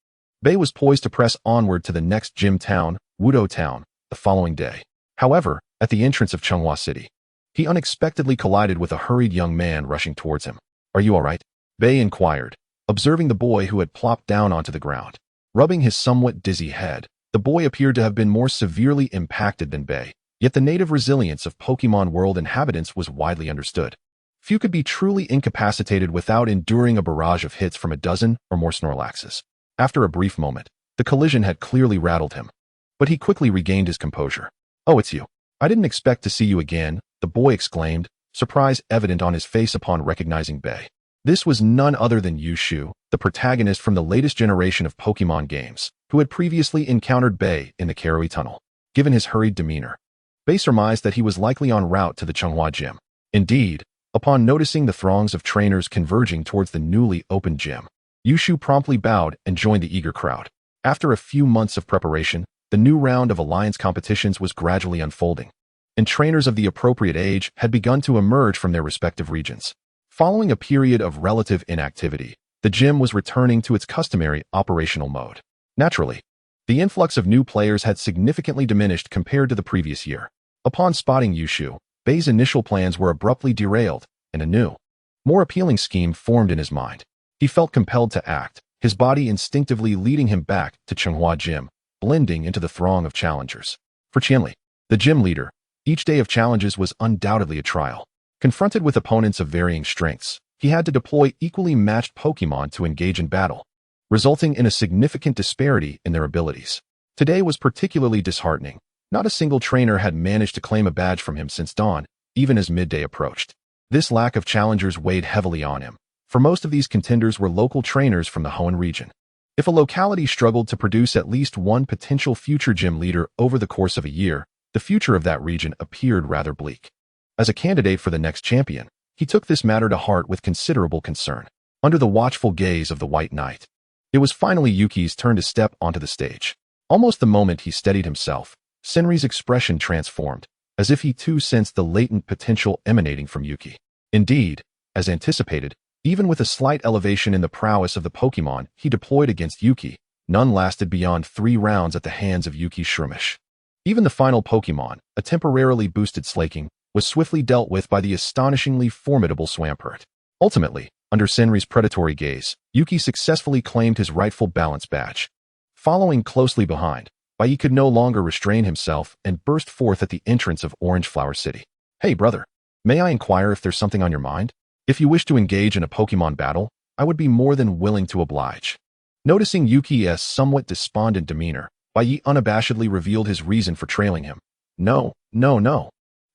Bai was poised to press onward to the next gym town, Wudo Town, the following day. However, at the entrance of Changhua City, he unexpectedly collided with a hurried young man rushing towards him. "Are you all right?" Bai inquired, observing the boy who had plopped down onto the ground. Rubbing his somewhat dizzy head, the boy appeared to have been more severely impacted than Bai, yet the native resilience of Pokemon world inhabitants was widely understood. Few could be truly incapacitated without enduring a barrage of hits from a dozen or more Snorlaxes. After a brief moment, the collision had clearly rattled him, but he quickly regained his composure. "Oh, it's you. I didn't expect to see you again," the boy exclaimed, surprise evident on his face upon recognizing Bai. This was none other than Yushu, the protagonist from the latest generation of Pokemon games, who had previously encountered Bai in the Karui Tunnel. Given his hurried demeanor, Bai surmised that he was likely en route to the Changhua Gym. Indeed, upon noticing the throngs of trainers converging towards the newly opened gym, Yushu promptly bowed and joined the eager crowd. After a few months of preparation, the new round of alliance competitions was gradually unfolding, and trainers of the appropriate age had begun to emerge from their respective regions. Following a period of relative inactivity, the gym was returning to its customary operational mode. Naturally, the influx of new players had significantly diminished compared to the previous year. Upon spotting Yushu, Bai's initial plans were abruptly derailed, and a new, more appealing scheme formed in his mind. He felt compelled to act, his body instinctively leading him back to Changhua Gym, blending into the throng of challengers. For Qianli, the gym leader, each day of challenges was undoubtedly a trial. Confronted with opponents of varying strengths, he had to deploy equally matched Pokemon to engage in battle, resulting in a significant disparity in their abilities. Today was particularly disheartening. Not a single trainer had managed to claim a badge from him since dawn, even as midday approached. This lack of challengers weighed heavily on him, for most of these contenders were local trainers from the Hoenn region. If a locality struggled to produce at least one potential future gym leader over the course of a year, the future of that region appeared rather bleak. As a candidate for the next champion, he took this matter to heart with considerable concern. Under the watchful gaze of the White Knight, it was finally Yuki's turn to step onto the stage. Almost the moment he steadied himself, Senri's expression transformed, as if he too sensed the latent potential emanating from Yuki. Indeed, as anticipated, even with a slight elevation in the prowess of the Pokémon he deployed against Yuki, none lasted beyond 3 rounds at the hands of Yuki's Shroomish. Even the final Pokémon, a temporarily boosted Slaking, was swiftly dealt with by the astonishingly formidable Swampert. Ultimately, under Senri's predatory gaze, Yuki successfully claimed his rightful balance badge. Following closely behind, Bai Ye could no longer restrain himself and burst forth at the entrance of Orange Flower City. "Hey brother, may I inquire if there's something on your mind? If you wish to engage in a Pokémon battle, I would be more than willing to oblige." Noticing Yuki's somewhat despondent demeanor, Bai Ye unabashedly revealed his reason for trailing him. No.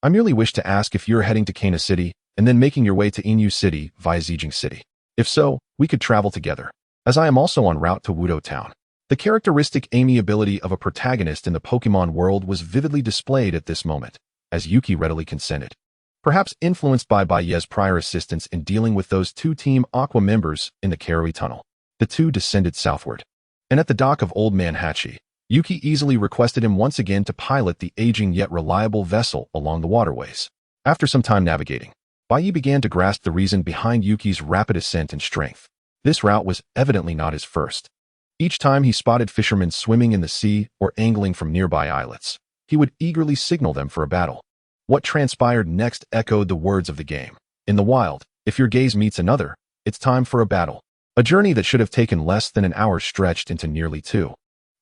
I merely wish to ask if you're heading to Kana City and then making your way to Inu City via Zijing City. If so, we could travel together, as I am also en route to Wudo Town." The characteristic amiability of a protagonist in the Pokémon world was vividly displayed at this moment, as Yuki readily consented. Perhaps influenced by Bai Ye's prior assistance in dealing with those 2 Team Aqua members in the Karui Tunnel, the two descended southward. And at the dock of Old Man Hachi, Yuki easily requested him once again to pilot the aging yet reliable vessel along the waterways. After some time navigating, Bai Ye began to grasp the reason behind Yuki's rapid ascent and strength. This route was evidently not his first. Each time he spotted fishermen swimming in the sea or angling from nearby islets, he would eagerly signal them for a battle. What transpired next echoed the words of the game. In the wild, if your gaze meets another, it's time for a battle. A journey that should have taken less than an hour stretched into nearly 2.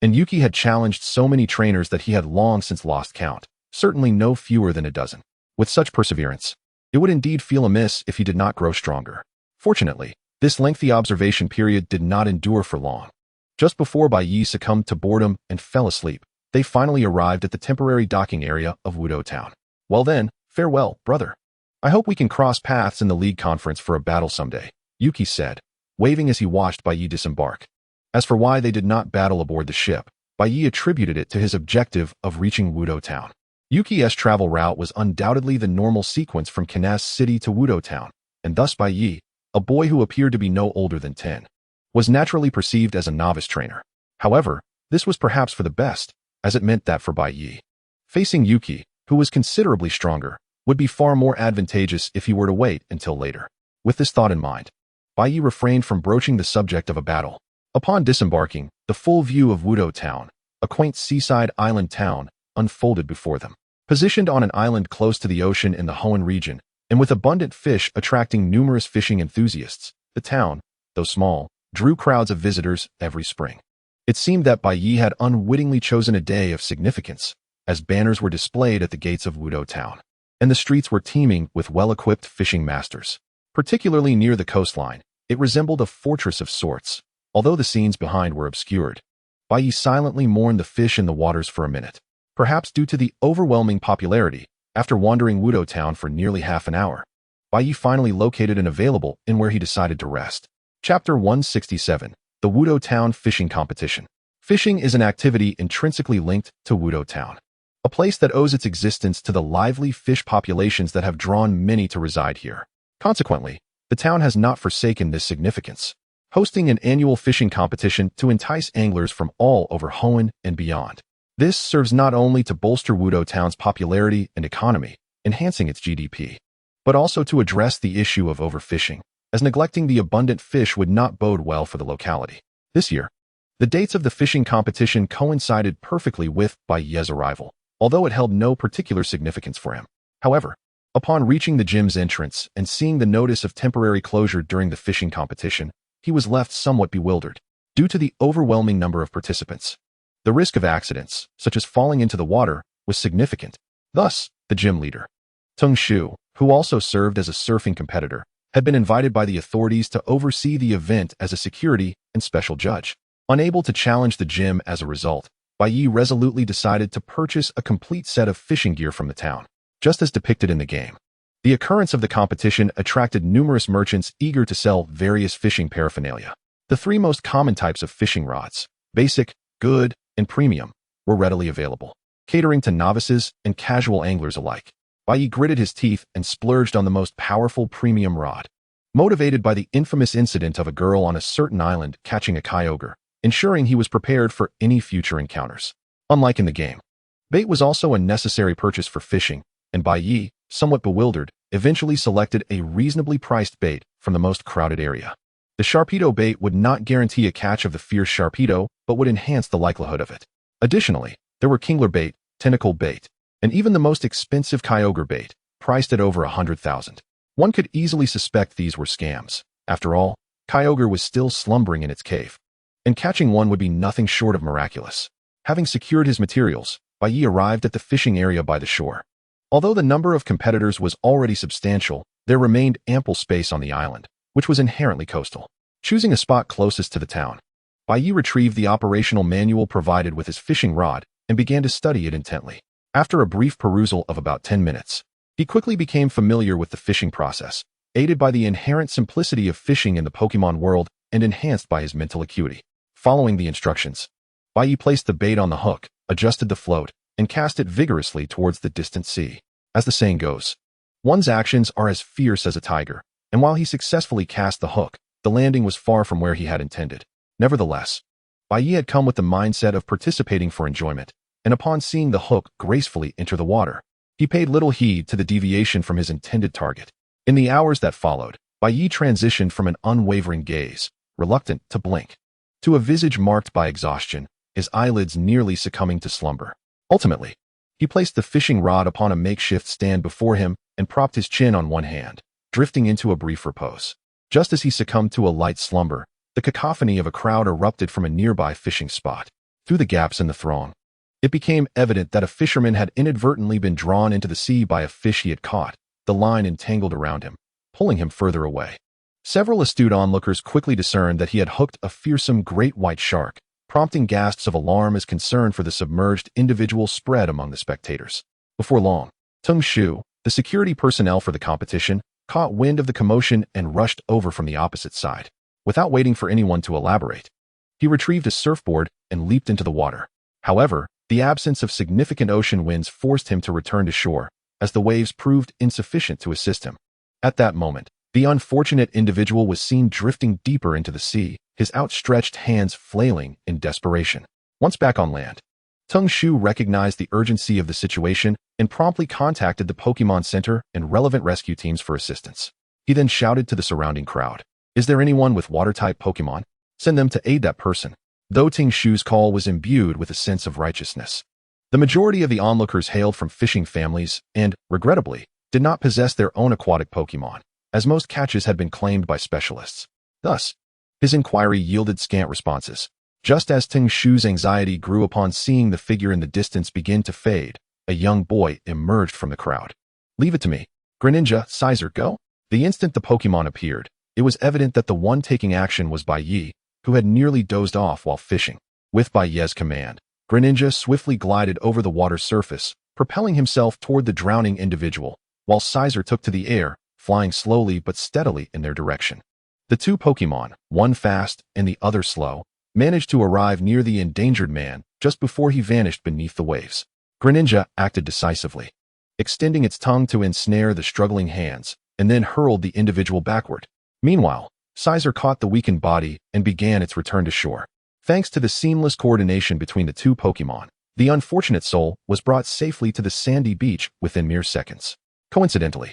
And Yuki had challenged so many trainers that he had long since lost count, certainly no fewer than a dozen. With such perseverance, it would indeed feel amiss if he did not grow stronger. Fortunately, this lengthy observation period did not endure for long. Just before Bai Ye succumbed to boredom and fell asleep, they finally arrived at the temporary docking area of Wudo Town. "Well then, farewell, brother. I hope we can cross paths in the League Conference for a battle someday," Yuki said, waving as he watched Bai Ye disembark. As for why they did not battle aboard the ship, Bai Ye attributed it to his objective of reaching Wudo Town. Yuki's travel route was undoubtedly the normal sequence from Kana City to Wudo Town, and thus Bai Ye, a boy who appeared to be no older than 10, was naturally perceived as a novice trainer. However, this was perhaps for the best, as it meant that for Bai Ye, facing Yuki, who was considerably stronger, would be far more advantageous if he were to wait until later. With this thought in mind, Bai Ye refrained from broaching the subject of a battle. Upon disembarking, the full view of Wudo Town, a quaint seaside island town, unfolded before them. Positioned on an island close to the ocean in the Hoenn region, and with abundant fish attracting numerous fishing enthusiasts, the town, though small, drew crowds of visitors every spring. It seemed that Bai Ye had unwittingly chosen a day of significance, as banners were displayed at the gates of Wudo Town, and the streets were teeming with well-equipped fishing masters. Particularly near the coastline, it resembled a fortress of sorts. Although the scenes behind were obscured, Bai Ye silently mourned the fish in the waters for a minute. Perhaps due to the overwhelming popularity, after wandering Wudo Town for nearly half an hour, Bai Ye finally located an available inn where he decided to rest. Chapter 167, The Wudo Town Fishing Competition. Fishing is an activity intrinsically linked to Wudo Town, a place that owes its existence to the lively fish populations that have drawn many to reside here. Consequently, the town has not forsaken this significance, hosting an annual fishing competition to entice anglers from all over Hoenn and beyond. This serves not only to bolster Wudo Town's popularity and economy, enhancing its GDP, but also to address the issue of overfishing, as neglecting the abundant fish would not bode well for the locality. This year, the dates of the fishing competition coincided perfectly with Bai Ye's arrival, although it held no particular significance for him. However, upon reaching the gym's entrance and seeing the notice of temporary closure during the fishing competition, he was left somewhat bewildered. Due to the overwhelming number of participants, the risk of accidents, such as falling into the water, was significant. Thus, the gym leader, Tung Shu, who also served as a surfing competitor, had been invited by the authorities to oversee the event as a security and special judge. Unable to challenge the gym as a result, Bai Ye resolutely decided to purchase a complete set of fishing gear from the town, just as depicted in the game. The occurrence of the competition attracted numerous merchants eager to sell various fishing paraphernalia. The three most common types of fishing rods, basic, good, and premium, were readily available, catering to novices and casual anglers alike. Bai Ye gritted his teeth and splurged on the most powerful premium rod. Motivated by the infamous incident of a girl on a certain island catching a kyogre, ensuring he was prepared for any future encounters. Unlike in the game, bait was also a necessary purchase for fishing, and Bai Ye, somewhat bewildered, eventually selected a reasonably priced bait from the most crowded area. The Sharpedo bait would not guarantee a catch of the fierce Sharpedo, but would enhance the likelihood of it. Additionally, there were Kingler bait, Tentacle bait, and even the most expensive Kyogre bait, priced at over 100,000. One could easily suspect these were scams. After all, Kyogre was still slumbering in its cave, and catching one would be nothing short of miraculous. Having secured his materials, Bai Ye arrived at the fishing area by the shore. Although the number of competitors was already substantial, there remained ample space on the island, which was inherently coastal. Choosing a spot closest to the town, Bai Ye retrieved the operational manual provided with his fishing rod and began to study it intently. After a brief perusal of about 10 minutes, he quickly became familiar with the fishing process, aided by the inherent simplicity of fishing in the Pokémon world and enhanced by his mental acuity. Following the instructions, Bai Ye placed the bait on the hook, adjusted the float, and cast it vigorously towards the distant sea. As the saying goes, one's actions are as fierce as a tiger, and while he successfully cast the hook, the landing was far from where he had intended. Nevertheless, Bai Ye had come with the mindset of participating for enjoyment, and upon seeing the hook gracefully enter the water, he paid little heed to the deviation from his intended target. In the hours that followed, Bai Ye transitioned from an unwavering gaze, reluctant to blink, to a visage marked by exhaustion, his eyelids nearly succumbing to slumber. Ultimately, he placed the fishing rod upon a makeshift stand before him and propped his chin on one hand, drifting into a brief repose. Just as he succumbed to a light slumber, the cacophony of a crowd erupted from a nearby fishing spot. Through the gaps in the throng, it became evident that a fisherman had inadvertently been drawn into the sea by a fish he had caught, the line entangled around him, pulling him further away. Several astute onlookers quickly discerned that he had hooked a fearsome great white shark, prompting gasps of alarm as concern for the submerged individual spread among the spectators. Before long, Tung Shu, the security personnel for the competition, caught wind of the commotion and rushed over from the opposite side. Without waiting for anyone to elaborate, he retrieved a surfboard and leaped into the water. However, the absence of significant ocean winds forced him to return to shore, as the waves proved insufficient to assist him. At that moment, the unfortunate individual was seen drifting deeper into the sea, his outstretched hands flailing in desperation. Once back on land, Tung Shu recognized the urgency of the situation and promptly contacted the Pokémon Center and relevant rescue teams for assistance. He then shouted to the surrounding crowd, "Is there anyone with water-type Pokémon? Send them to aid that person." Though Tung Shu's call was imbued with a sense of righteousness, the majority of the onlookers hailed from fishing families and, regrettably, did not possess their own aquatic Pokémon, as most catches had been claimed by specialists. Thus, his inquiry yielded scant responses. Just as Tung Shu's anxiety grew upon seeing the figure in the distance begin to fade, a young boy emerged from the crowd. "Leave it to me. Greninja, Sizer, go." The instant the Pokémon appeared, it was evident that the one taking action was Bai Ye, who had nearly dozed off while fishing. With Bai Ye's command, Greninja swiftly glided over the water's surface, propelling himself toward the drowning individual, while Sizer took to the air, flying slowly but steadily in their direction. The two Pokémon, one fast and the other slow, managed to arrive near the endangered man just before he vanished beneath the waves. Greninja acted decisively, extending its tongue to ensnare the struggling hands, and then hurled the individual backward. Meanwhile, Sizer caught the weakened body and began its return to shore. Thanks to the seamless coordination between the two Pokémon, the unfortunate soul was brought safely to the sandy beach within mere seconds. Coincidentally,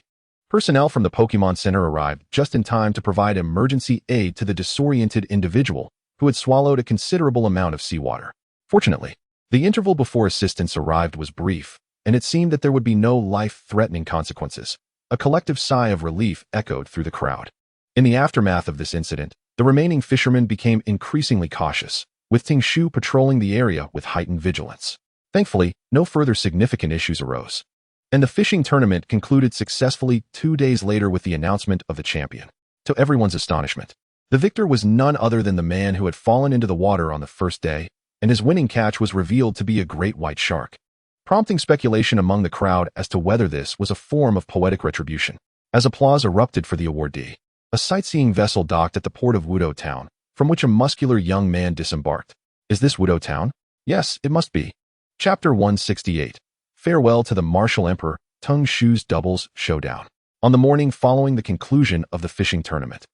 personnel from the Pokémon Center arrived just in time to provide emergency aid to the disoriented individual who had swallowed a considerable amount of seawater. Fortunately, the interval before assistance arrived was brief, and it seemed that there would be no life-threatening consequences. A collective sigh of relief echoed through the crowd. In the aftermath of this incident, the remaining fishermen became increasingly cautious, with Tung Shu patrolling the area with heightened vigilance. Thankfully, no further significant issues arose, and the fishing tournament concluded successfully 2 days later with the announcement of the champion. To everyone's astonishment, the victor was none other than the man who had fallen into the water on the first day, and his winning catch was revealed to be a great white shark, prompting speculation among the crowd as to whether this was a form of poetic retribution. As applause erupted for the awardee, a sightseeing vessel docked at the port of Wudo Town, from which a muscular young man disembarked. Is this Wudo Town? Yes, it must be. Chapter 168. Farewell to the Martial Emperor, Tung Shu's Doubles Showdown. On the morning following the conclusion of the fishing tournament,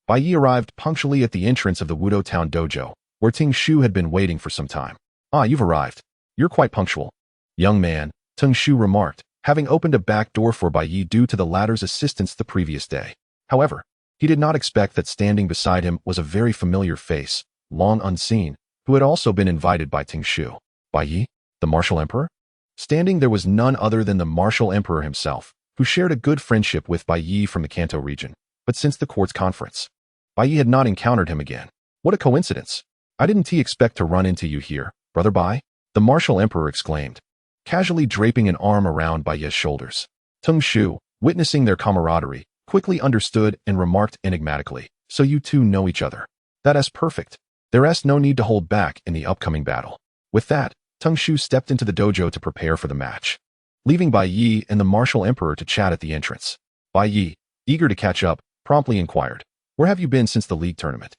Bai Ye arrived punctually at the entrance of the Wudo Town dojo, where Tung Shu had been waiting for some time. Ah, you've arrived. You're quite punctual. Young man, Tung Shu remarked, having opened a back door for Bai Ye due to the latter's assistance the previous day. However, he did not expect that standing beside him was a very familiar face, long unseen, who had also been invited by Tung Shu. Bai Ye, the Martial Emperor? Standing there was none other than the Martial Emperor himself, who shared a good friendship with Bai Ye from the Kanto region, but since the court's conference, Bai Ye had not encountered him again. What a coincidence! I didn't expect to run into you here, Brother Bai? The Martial Emperor exclaimed, casually draping an arm around Bai Ye's shoulders. Tung Shu, witnessing their camaraderie, quickly understood and remarked enigmatically, so you two know each other. That's perfect. There's no need to hold back in the upcoming battle. With that, Tung Shu stepped into the dojo to prepare for the match, leaving Bai Ye and the Martial Emperor to chat at the entrance. Bai Ye, eager to catch up, promptly inquired, "Where have you been since the league tournament?"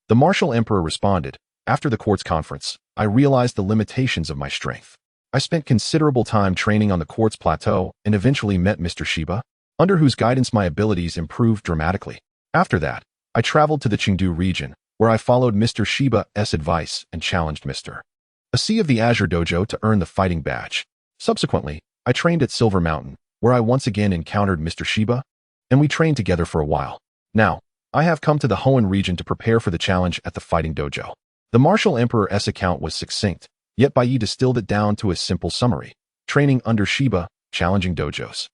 The Martial Emperor responded, "After the court's conference, I realized the limitations of my strength. I spent considerable time training on the quartz plateau and eventually met Mr. Shiba, under whose guidance my abilities improved dramatically. After that, I traveled to the Chengdu region, where I followed Mr. Shiba's advice and challenged Mr. A of the Azure Dojo to earn the fighting badge. Subsequently, I trained at Silver Mountain, where I once again encountered Mr. Shiba, and we trained together for a while. Now, I have come to the Hoenn region to prepare for the challenge at the fighting dojo." The Martial Emperor's account was succinct, yet Bai Ye distilled it down to a simple summary: training under Shiba, challenging dojos.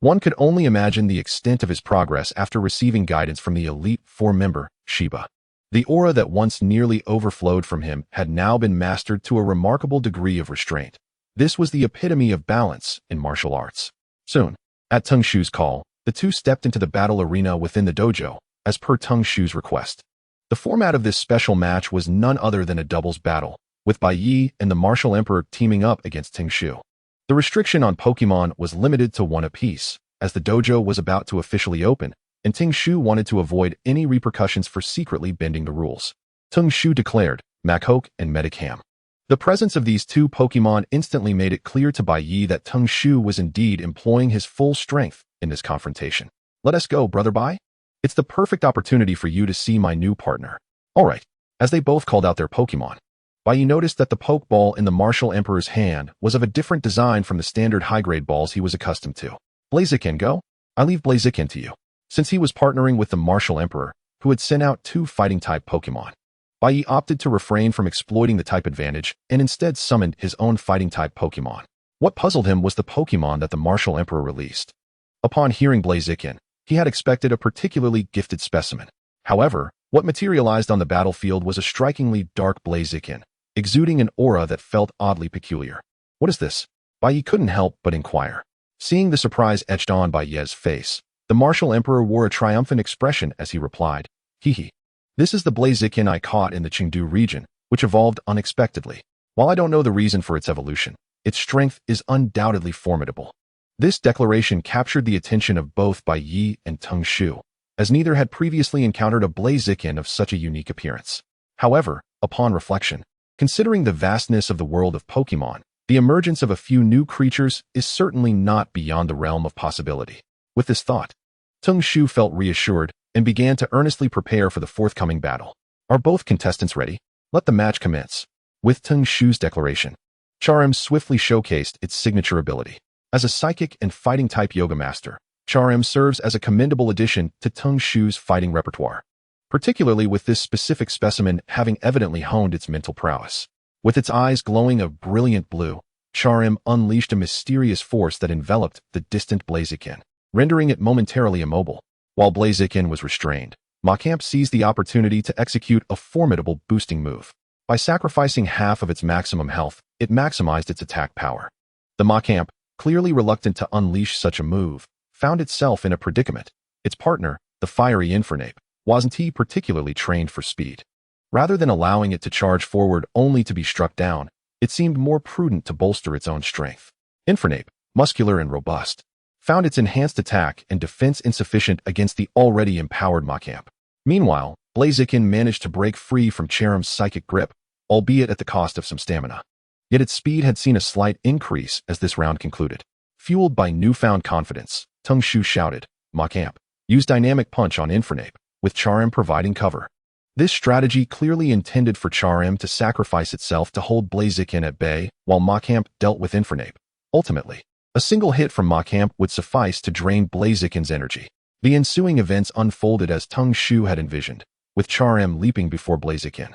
One could only imagine the extent of his progress after receiving guidance from the elite four-member Shiba. The aura that once nearly overflowed from him had now been mastered to a remarkable degree of restraint. This was the epitome of balance in martial arts. Soon, at Tung Shu's call, the two stepped into the battle arena within the dojo, as per Tung Shu's request. The format of this special match was none other than a doubles battle, with Bai Ye and the Martial Emperor teaming up against Tung Shu. The restriction on Pokémon was limited to one apiece, as the dojo was about to officially open, and Tung Shu wanted to avoid any repercussions for secretly bending the rules. Tung Shu declared, Machoke and Medicam. The presence of these two Pokémon instantly made it clear to Bai Ye that Tung Shu was indeed employing his full strength in this confrontation. "Let us go, Brother Bai. It's the perfect opportunity for you to see my new partner." All right. As they both called out their Pokémon, Bai Ye noticed that the Pokeball in the Martial Emperor's hand was of a different design from the standard high-grade balls he was accustomed to. "Blaziken, go. I leave Blaziken to you." Since he was partnering with the Martial Emperor, who had sent out two fighting-type Pokémon, Bai Ye opted to refrain from exploiting the type advantage and instead summoned his own fighting-type Pokémon. What puzzled him was the Pokémon that the Martial Emperor released. Upon hearing Blaziken, he had expected a particularly gifted specimen. However, what materialized on the battlefield was a strikingly dark Blaziken, exuding an aura that felt oddly peculiar. "What is this?" Bai Ye couldn't help but inquire. Seeing the surprise etched on Bai Ye's face, the Martial Emperor wore a triumphant expression as he replied, "Hehe. This is the Blaziken I caught in the Chengdu region, which evolved unexpectedly. While I don't know the reason for its evolution, its strength is undoubtedly formidable." This declaration captured the attention of both Bai Ye and Tung Shu, as neither had previously encountered a Blaziken of such a unique appearance. However, upon reflection, considering the vastness of the world of Pokémon, the emergence of a few new creatures is certainly not beyond the realm of possibility. With this thought, Tung Shu felt reassured and began to earnestly prepare for the forthcoming battle. "Are both contestants ready? Let the match commence." With Tung Shu's declaration, Charm swiftly showcased its signature ability. As a psychic and fighting-type yoga master, Charm serves as a commendable addition to Tung Shu's fighting repertoire, particularly with this specific specimen having evidently honed its mental prowess. With its eyes glowing a brilliant blue, Charm unleashed a mysterious force that enveloped the distant Blaziken, rendering it momentarily immobile. While Blaziken was restrained, Machamp seized the opportunity to execute a formidable boosting move. By sacrificing half of its maximum health, it maximized its attack power. The Machamp, clearly reluctant to unleash such a move, found itself in a predicament. Its partner, the fiery Infernape, wasn't particularly trained for speed. Rather than allowing it to charge forward only to be struck down, it seemed more prudent to bolster its own strength. Infernape, muscular and robust, found its enhanced attack and defense insufficient against the already empowered Machamp. Meanwhile, Blaziken managed to break free from Charam's psychic grip, albeit at the cost of some stamina. Yet its speed had seen a slight increase as this round concluded. Fueled by newfound confidence, Tung Shu shouted, Machamp, use Dynamic Punch on Infernape, with Charam providing cover. This strategy clearly intended for Charam to sacrifice itself to hold Blaziken at bay while Machamp dealt with Infernape. Ultimately, a single hit from Machamp would suffice to drain Blaziken's energy. The ensuing events unfolded as Tung Shu had envisioned, with Charam leaping before Blaziken,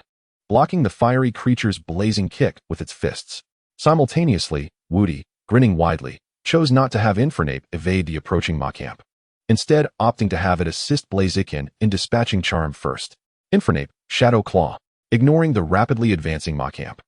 blocking the fiery creature's blazing kick with its fists. Simultaneously, Woody, grinning widely, chose not to have Infernape evade the approaching Machamp, instead opting to have it assist Blaziken in dispatching Charam first. Infernape, Shadow Claw, ignoring the rapidly advancing Machamp.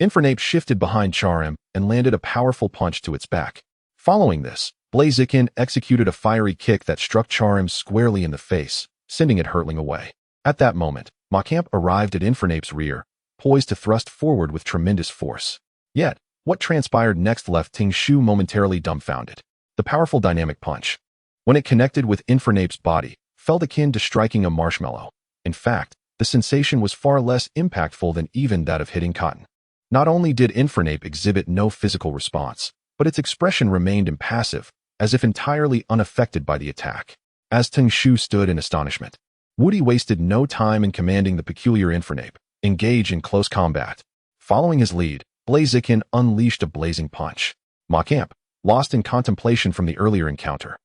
Infernape shifted behind Charam and landed a powerful punch to its back. Following this, Blaziken executed a fiery kick that struck Charam squarely in the face, sending it hurtling away. At that moment, Machamp arrived at Infernape's rear, poised to thrust forward with tremendous force. Yet, what transpired next left Tung Shu momentarily dumbfounded. The powerful dynamic punch, when it connected with Infernape's body, felt akin to striking a marshmallow. In fact, the sensation was far less impactful than even that of hitting cotton. Not only did Infernape exhibit no physical response, but its expression remained impassive, as if entirely unaffected by the attack. As Tung Shu stood in astonishment, Woody wasted no time in commanding the peculiar Infernape, engage in close combat. Following his lead, Blaziken unleashed a blazing punch. Machamp, lost in contemplation from the earlier encounter,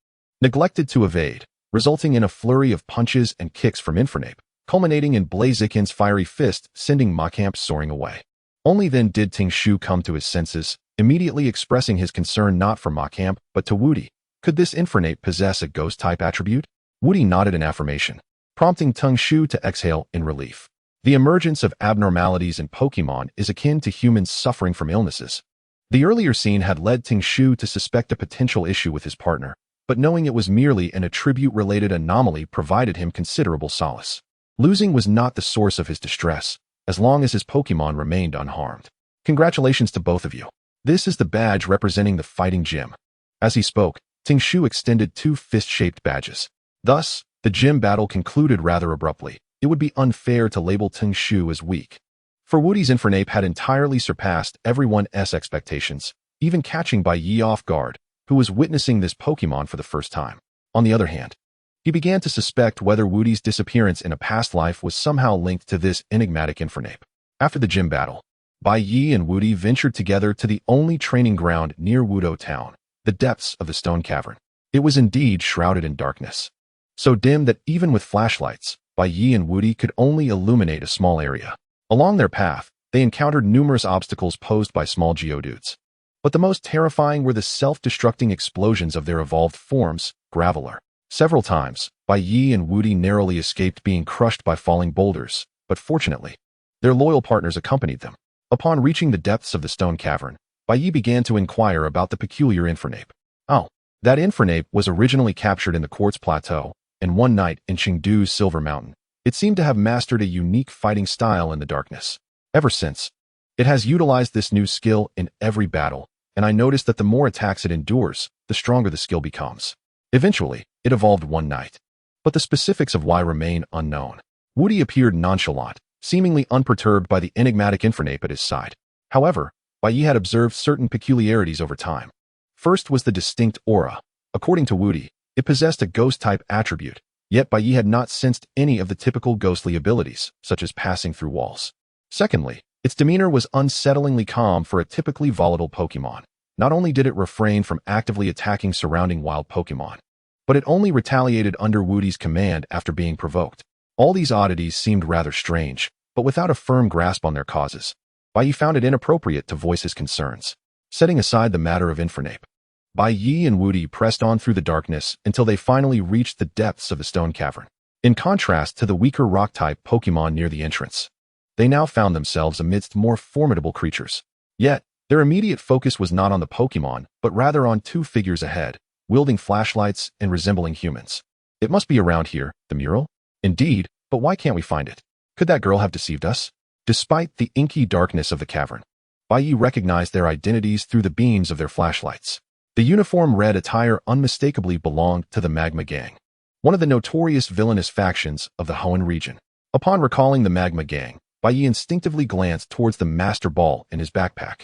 neglected to evade, resulting in a flurry of punches and kicks from Infernape, culminating in Blaziken's fiery fist sending Machamp soaring away. Only then did Tung Shu come to his senses, immediately expressing his concern not for Machamp but to Woody. Could this Infernape possess a ghost-type attribute? Woody nodded in affirmation, prompting Tung Shu to exhale in relief. The emergence of abnormalities in Pokémon is akin to humans suffering from illnesses. The earlier scene had led Tung Shu to suspect a potential issue with his partner, but knowing it was merely an attribute-related anomaly provided him considerable solace. Losing was not the source of his distress, as long as his Pokémon remained unharmed. Congratulations to both of you. This is the badge representing the fighting gym. As he spoke, Tung Shu extended two fist-shaped badges. Thus, the gym battle concluded rather abruptly. It would be unfair to label Tung Shu as weak. For Woody's Infernape had entirely surpassed everyone's expectations, even catching Bai Ye off guard, who was witnessing this Pokémon for the first time. On the other hand, he began to suspect whether Woody's disappearance in a past life was somehow linked to this enigmatic Infernape. After the gym battle, Bai Ye and Woody ventured together to the only training ground near Wudo Town, the depths of the stone cavern. It was indeed shrouded in darkness, so dim that even with flashlights, Bai Ye and Woody could only illuminate a small area. Along their path, they encountered numerous obstacles posed by small Geodudes. But the most terrifying were the self-destructing explosions of their evolved forms, Graveler. Several times, Bai Ye and Woody narrowly escaped being crushed by falling boulders, but fortunately, their loyal partners accompanied them. Upon reaching the depths of the stone cavern, Bai Ye began to inquire about the peculiar Infernape. Oh, that Infernape was originally captured in the Quartz Plateau, and one night in Chengdu's Silver Mountain. It seemed to have mastered a unique fighting style in the darkness. Ever since, it has utilized this new skill in every battle, and I noticed that the more attacks it endures, the stronger the skill becomes. Eventually, it evolved one night, but the specifics of why remain unknown. Woody appeared nonchalant, seemingly unperturbed by the enigmatic Infernape at his side. However, Bai Ye had observed certain peculiarities over time. First was the distinct aura. According to Woody, it possessed a ghost-type attribute, yet Bai Ye had not sensed any of the typical ghostly abilities, such as passing through walls. Secondly, its demeanor was unsettlingly calm for a typically volatile Pokémon. Not only did it refrain from actively attacking surrounding wild Pokémon, but it only retaliated under Woody's command after being provoked. All these oddities seemed rather strange, but without a firm grasp on their causes, Bai Ye found it inappropriate to voice his concerns. Setting aside the matter of Infernape, Bai Ye and Woody pressed on through the darkness until they finally reached the depths of the stone cavern. In contrast to the weaker rock-type Pokémon near the entrance, they now found themselves amidst more formidable creatures. Yet, their immediate focus was not on the Pokémon, but rather on two figures ahead, wielding flashlights and resembling humans. It must be around here, the mural? Indeed, but why can't we find it? Could that girl have deceived us? Despite the inky darkness of the cavern, Bai Ye recognized their identities through the beams of their flashlights. The uniform red attire unmistakably belonged to the Magma Gang, one of the notorious villainous factions of the Hoenn region. Upon recalling the Magma Gang, Bai Ye instinctively glanced towards the Master Ball in his backpack,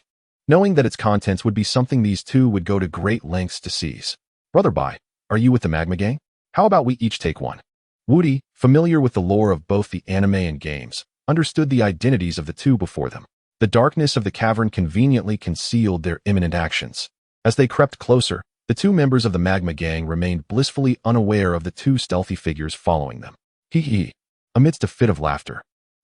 knowing that its contents would be something these two would go to great lengths to seize. Brother Bai, are you with the Magma Gang? How about we each take one? Woody, familiar with the lore of both the anime and games, understood the identities of the two before them. The darkness of the cavern conveniently concealed their imminent actions. As they crept closer, the two members of the Magma Gang remained blissfully unaware of the two stealthy figures following them. Hehe. Amidst a fit of laughter,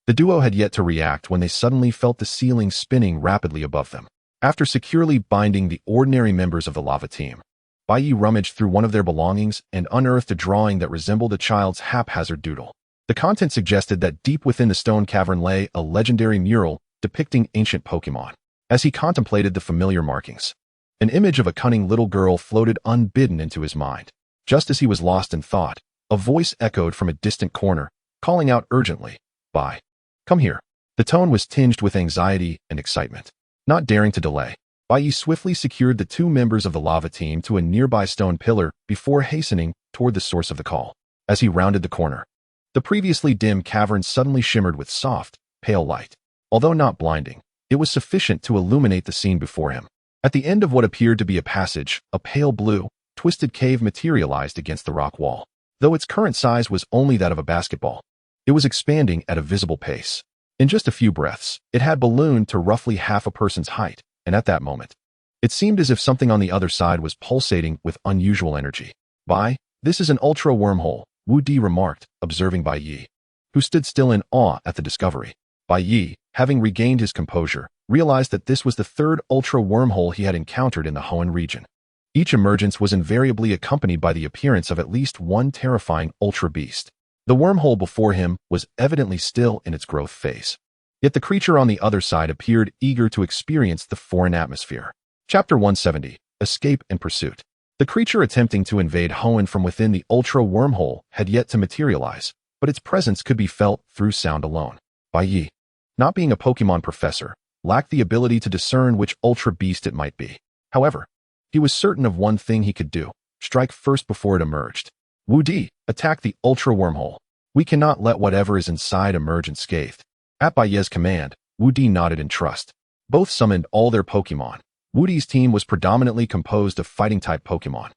the duo had yet to react when they suddenly felt the ceiling spinning rapidly above them. After securely binding the ordinary members of the lava team, Bai Ye rummaged through one of their belongings and unearthed a drawing that resembled a child's haphazard doodle. The content suggested that deep within the stone cavern lay a legendary mural depicting ancient Pokémon. As he contemplated the familiar markings, an image of a cunning little girl floated unbidden into his mind. Just as he was lost in thought, a voice echoed from a distant corner, calling out urgently, "Bai, come here." The tone was tinged with anxiety and excitement. Not daring to delay, Bai Ye swiftly secured the two members of the lava team to a nearby stone pillar before hastening toward the source of the call. As he rounded the corner, the previously dim cavern suddenly shimmered with soft, pale light. Although not blinding, it was sufficient to illuminate the scene before him. At the end of what appeared to be a passage, a pale blue, twisted cave materialized against the rock wall. Though its current size was only that of a basketball, it was expanding at a visible pace. In just a few breaths, it had ballooned to roughly half a person's height, and at that moment, it seemed as if something on the other side was pulsating with unusual energy. "Bai, this is an ultra wormhole," Wu Di remarked, observing Bai Ye, who stood still in awe at the discovery. Bai Ye, having regained his composure, realized that this was the third ultra wormhole he had encountered in the Hoenn region. Each emergence was invariably accompanied by the appearance of at least one terrifying ultra beast. The wormhole before him was evidently still in its growth phase. Yet the creature on the other side appeared eager to experience the foreign atmosphere. Chapter 170, Escape and Pursuit. The creature attempting to invade Hoenn from within the ultra wormhole had yet to materialize, but its presence could be felt through sound alone. Bai Ye, not being a Pokemon professor, lacked the ability to discern which ultra beast it might be. However, he was certain of one thing he could do: strike first before it emerged. Wu Di, attack the ultra wormhole. We cannot let whatever is inside emerge unscathed. At Bai Ye's command, Wu Di nodded in trust. Both summoned all their Pokemon. Wu Di's team was predominantly composed of fighting-type Pokemon,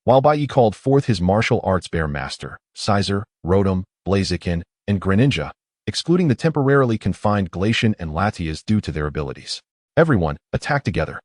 while Bai Ye called forth his martial arts bear master, Scizor, Rotom, Blaziken, and Greninja, excluding the temporarily confined Glacian and Latias due to their abilities. Everyone attacked together.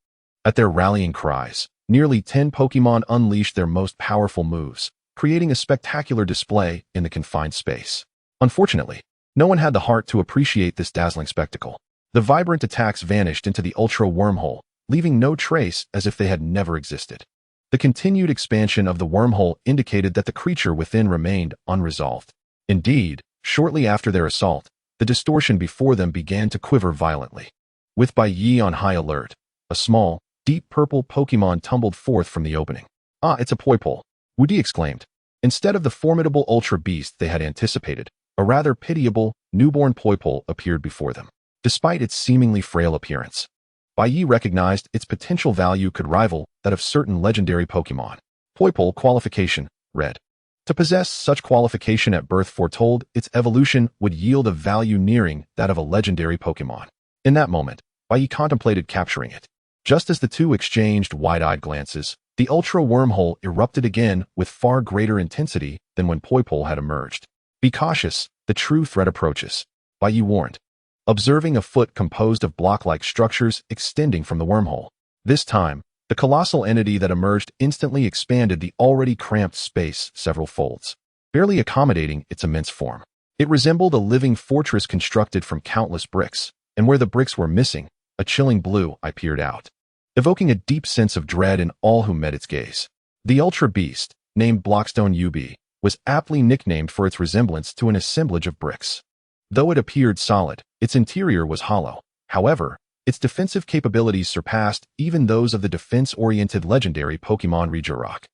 At their rallying cries, nearly 10 Pokemon unleashed their most powerful moves, creating a spectacular display in the confined space. Unfortunately, no one had the heart to appreciate this dazzling spectacle. The vibrant attacks vanished into the ultra wormhole, leaving no trace as if they had never existed. The continued expansion of the wormhole indicated that the creature within remained unresolved. Indeed, shortly after their assault, the distortion before them began to quiver violently. With Bai Ye on high alert, a small, deep purple Pokemon tumbled forth from the opening. "Ah, it's a Poipole," Wu Di exclaimed. Instead of the formidable ultra beast they had anticipated, a rather pitiable, newborn Poipole appeared before them. Despite its seemingly frail appearance, Bai Ye recognized its potential value could rival that of certain legendary Pokemon. Poipole qualification, red. To possess such qualification at birth foretold its evolution would yield a value nearing that of a legendary Pokemon. In that moment, Bai Ye contemplated capturing it. Just as the two exchanged wide-eyed glances, the ultra wormhole erupted again with far greater intensity than when Poipole had emerged. "Be cautious, the true threat approaches," Bai Ye warned, observing a foot composed of block-like structures extending from the wormhole. This time, the colossal entity that emerged instantly expanded the already cramped space several folds, barely accommodating its immense form. It resembled a living fortress constructed from countless bricks, and where the bricks were missing, a chilling blue eye peered out, evoking a deep sense of dread in all who met its gaze. The ultra beast, named Blockstone UB, was aptly nicknamed for its resemblance to an assemblage of bricks. Though it appeared solid, its interior was hollow. However, its defensive capabilities surpassed even those of the defense-oriented legendary Pokemon Regirock.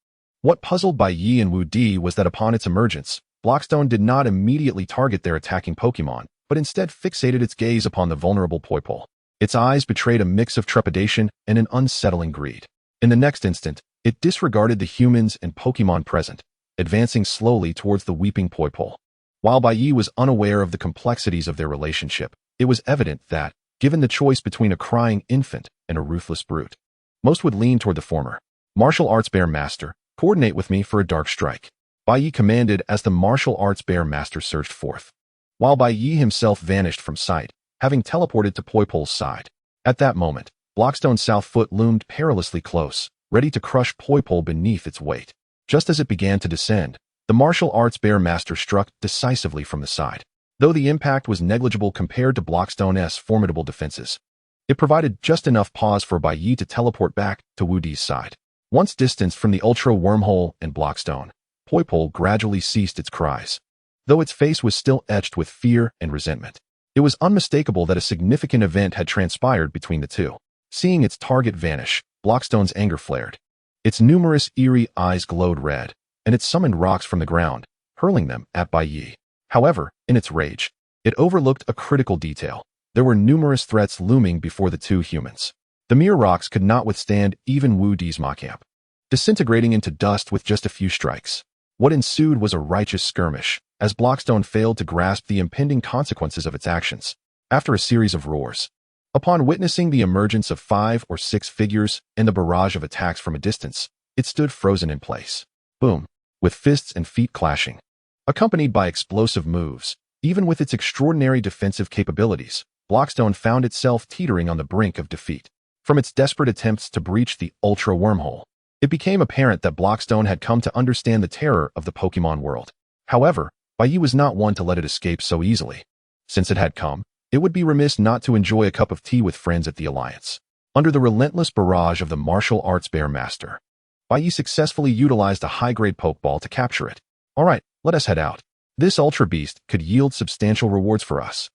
What puzzled Bai Ye and Wu Di was that upon its emergence, Blockstone did not immediately target their attacking Pokemon, but instead fixated its gaze upon the vulnerable Poipole. Its eyes betrayed a mix of trepidation and an unsettling greed. In the next instant, it disregarded the humans and Pokemon present, advancing slowly towards the weeping Poipole. While Bai Ye was unaware of the complexities of their relationship, it was evident that, given the choice between a crying infant and a ruthless brute, most would lean toward the former. Martial Arts Bear Master, coordinate with me for a dark strike. Bai Ye commanded as the Martial Arts Bear Master surged forth, while Bai Ye himself vanished from sight, having teleported to Poipol's side. At that moment, Blockstone's south foot loomed perilously close, ready to crush Poipol beneath its weight. Just as it began to descend, the Martial Arts Bear Master struck decisively from the side. Though the impact was negligible compared to Blockstone's formidable defenses, it provided just enough pause for Bai Ye to teleport back to Wu Di's side. Once distanced from the Ultra Wormhole and Blockstone, Poipol gradually ceased its cries. Though its face was still etched with fear and resentment, it was unmistakable that a significant event had transpired between the two. Seeing its target vanish, Blockstone's anger flared. Its numerous eerie eyes glowed red, and it summoned rocks from the ground, hurling them at Bai Ye. However, in its rage, it overlooked a critical detail. There were numerous threats looming before the two humans. The mere rocks could not withstand even Wu Di's Macamp, disintegrating into dust with just a few strikes. What ensued was a righteous skirmish, as Blockstone failed to grasp the impending consequences of its actions. After a series of roars, upon witnessing the emergence of 5 or 6 figures and the barrage of attacks from a distance, it stood frozen in place. Boom, with fists and feet clashing, accompanied by explosive moves. Even with its extraordinary defensive capabilities, Blockstone found itself teetering on the brink of defeat. From its desperate attempts to breach the Ultra Wormhole, it became apparent that Blockstone had come to understand the terror of the Pokémon world. However, Bai Ye was not one to let it escape so easily. Since it had come, it would be remiss not to enjoy a cup of tea with friends at the Alliance. Under the relentless barrage of the Martial Arts Bear Master, Bai Ye successfully utilized a high-grade Pokeball to capture it. Alright, let us head out. This Ultra Beast could yield substantial rewards for us.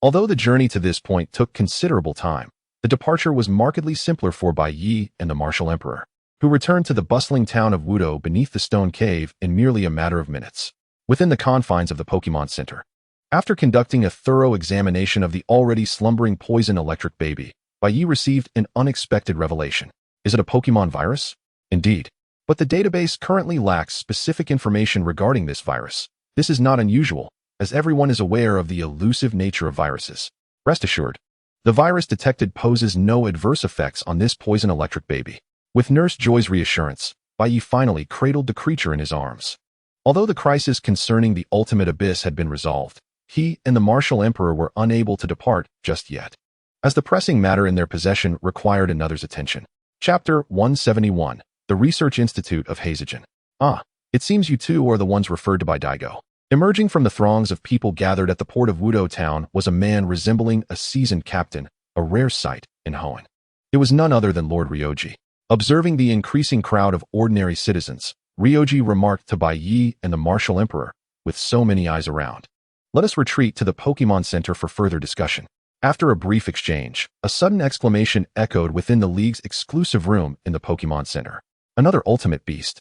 Although the journey to this point took considerable time, the departure was markedly simpler for Bai Ye and the Martial Emperor, who returned to the bustling town of Wudo beneath the stone cave in merely a matter of minutes. Within the confines of the Pokémon Center, after conducting a thorough examination of the already slumbering poison electric baby, Bai Ye received an unexpected revelation. Is it a Pokémon virus? Indeed. But the database currently lacks specific information regarding this virus. This is not unusual, as everyone is aware of the elusive nature of viruses. Rest assured, the virus detected poses no adverse effects on this poison electric baby. With Nurse Joy's reassurance, Bai Ye finally cradled the creature in his arms. Although the crisis concerning the ultimate abyss had been resolved, he and the Martial Emperor were unable to depart just yet, as the pressing matter in their possession required another's attention. Chapter 171, The Research Institute of Hehe. Ah, it seems you two are the ones referred to by Daigo. Emerging from the throngs of people gathered at the port of Wudo Town was a man resembling a seasoned captain, a rare sight in Hoenn. It was none other than Lord Ryoji. Observing the increasing crowd of ordinary citizens, Ryoji remarked to Bai Ye and the Martial Emperor, with so many eyes around. Let us retreat to the Pokémon Center for further discussion. After a brief exchange, a sudden exclamation echoed within the League's exclusive room in the Pokémon Center. Another ultimate beast.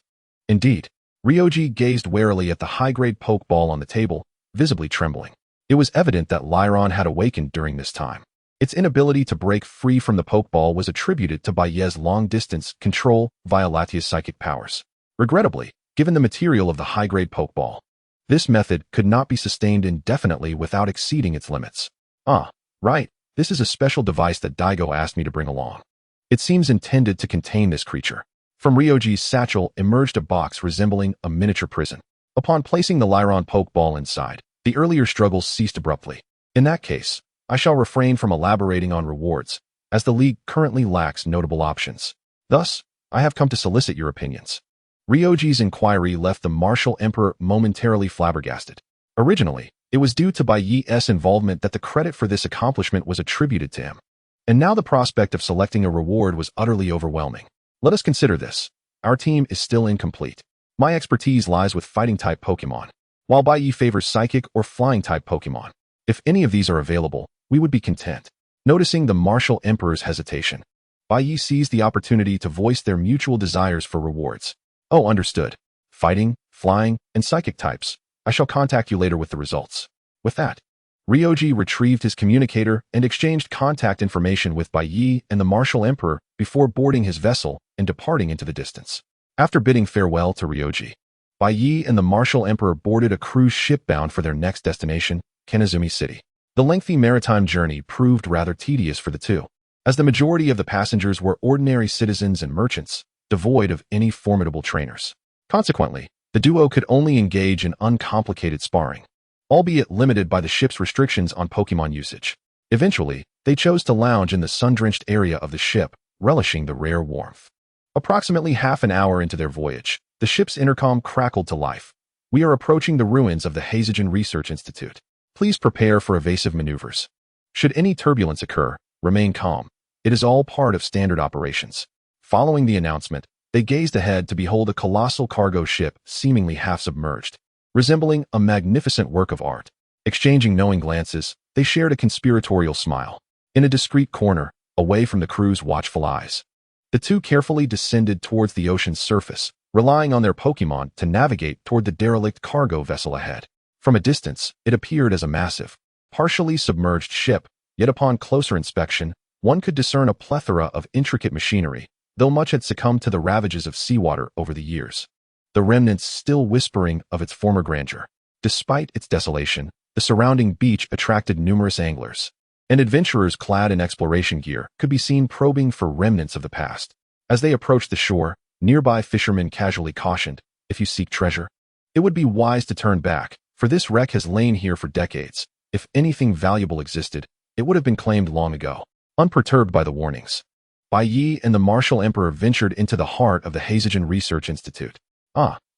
Indeed. Ryoji gazed warily at the high-grade Pokeball on the table, visibly trembling. It was evident that Lyron had awakened during this time. Its inability to break free from the Pokeball was attributed to Bai Ye's long-distance control via Latia's psychic powers. Regrettably, given the material of the high-grade Pokeball, this method could not be sustained indefinitely without exceeding its limits. Ah, right, this is a special device that Daigo asked me to bring along. It seems intended to contain this creature. From Ryoji's satchel emerged a box resembling a miniature prison. Upon placing the Lyron Pokeball inside, the earlier struggles ceased abruptly. In that case, I shall refrain from elaborating on rewards, as the League currently lacks notable options. Thus, I have come to solicit your opinions. Ryoji's inquiry left the Martial Emperor momentarily flabbergasted. Originally, it was due to Bai Ye's involvement that the credit for this accomplishment was attributed to him. And now the prospect of selecting a reward was utterly overwhelming. Let us consider this. Our team is still incomplete. My expertise lies with fighting-type Pokémon, while Bai Ye favors psychic or flying-type Pokémon. If any of these are available, we would be content. Noticing the Martial Emperor's hesitation, Bai Ye seized the opportunity to voice their mutual desires for rewards. Oh, understood. Fighting, flying, and psychic types. I shall contact you later with the results. With that, Ryoji retrieved his communicator and exchanged contact information with Bai Ye and the Martial Emperor before boarding his vessel and departing into the distance. After bidding farewell to Ryoji, Bai Ye and the Martial Emperor boarded a cruise ship bound for their next destination, Kanazumi City. The lengthy maritime journey proved rather tedious for the two, as the majority of the passengers were ordinary citizens and merchants, devoid of any formidable trainers. Consequently, the duo could only engage in uncomplicated sparring, albeit limited by the ship's restrictions on Pokémon usage. Eventually, they chose to lounge in the sun-drenched area of the ship, relishing the rare warmth. Approximately half an hour into their voyage, the ship's intercom crackled to life. "We are approaching the ruins of the Hehe Research Institute. Please prepare for evasive maneuvers. Should any turbulence occur, remain calm. It is all part of standard operations." Following the announcement, they gazed ahead to behold a colossal cargo ship seemingly half-submerged, resembling a magnificent work of art. Exchanging knowing glances, they shared a conspiratorial smile. In a discreet corner, away from the crew's watchful eyes, the two carefully descended towards the ocean's surface, relying on their Pokémon to navigate toward the derelict cargo vessel ahead. From a distance, it appeared as a massive, partially submerged ship, yet upon closer inspection, one could discern a plethora of intricate machinery, though much had succumbed to the ravages of seawater over the years, the remnants still whispering of its former grandeur. Despite its desolation, the surrounding beach attracted numerous anglers, and adventurers clad in exploration gear could be seen probing for remnants of the past. As they approached the shore, nearby fishermen casually cautioned, "If you seek treasure, it would be wise to turn back, for this wreck has lain here for decades. If anything valuable existed, it would have been claimed long ago." Unperturbed by the warnings, Bai Ye and the Martial Emperor ventured into the heart of the Hehe Research Institute.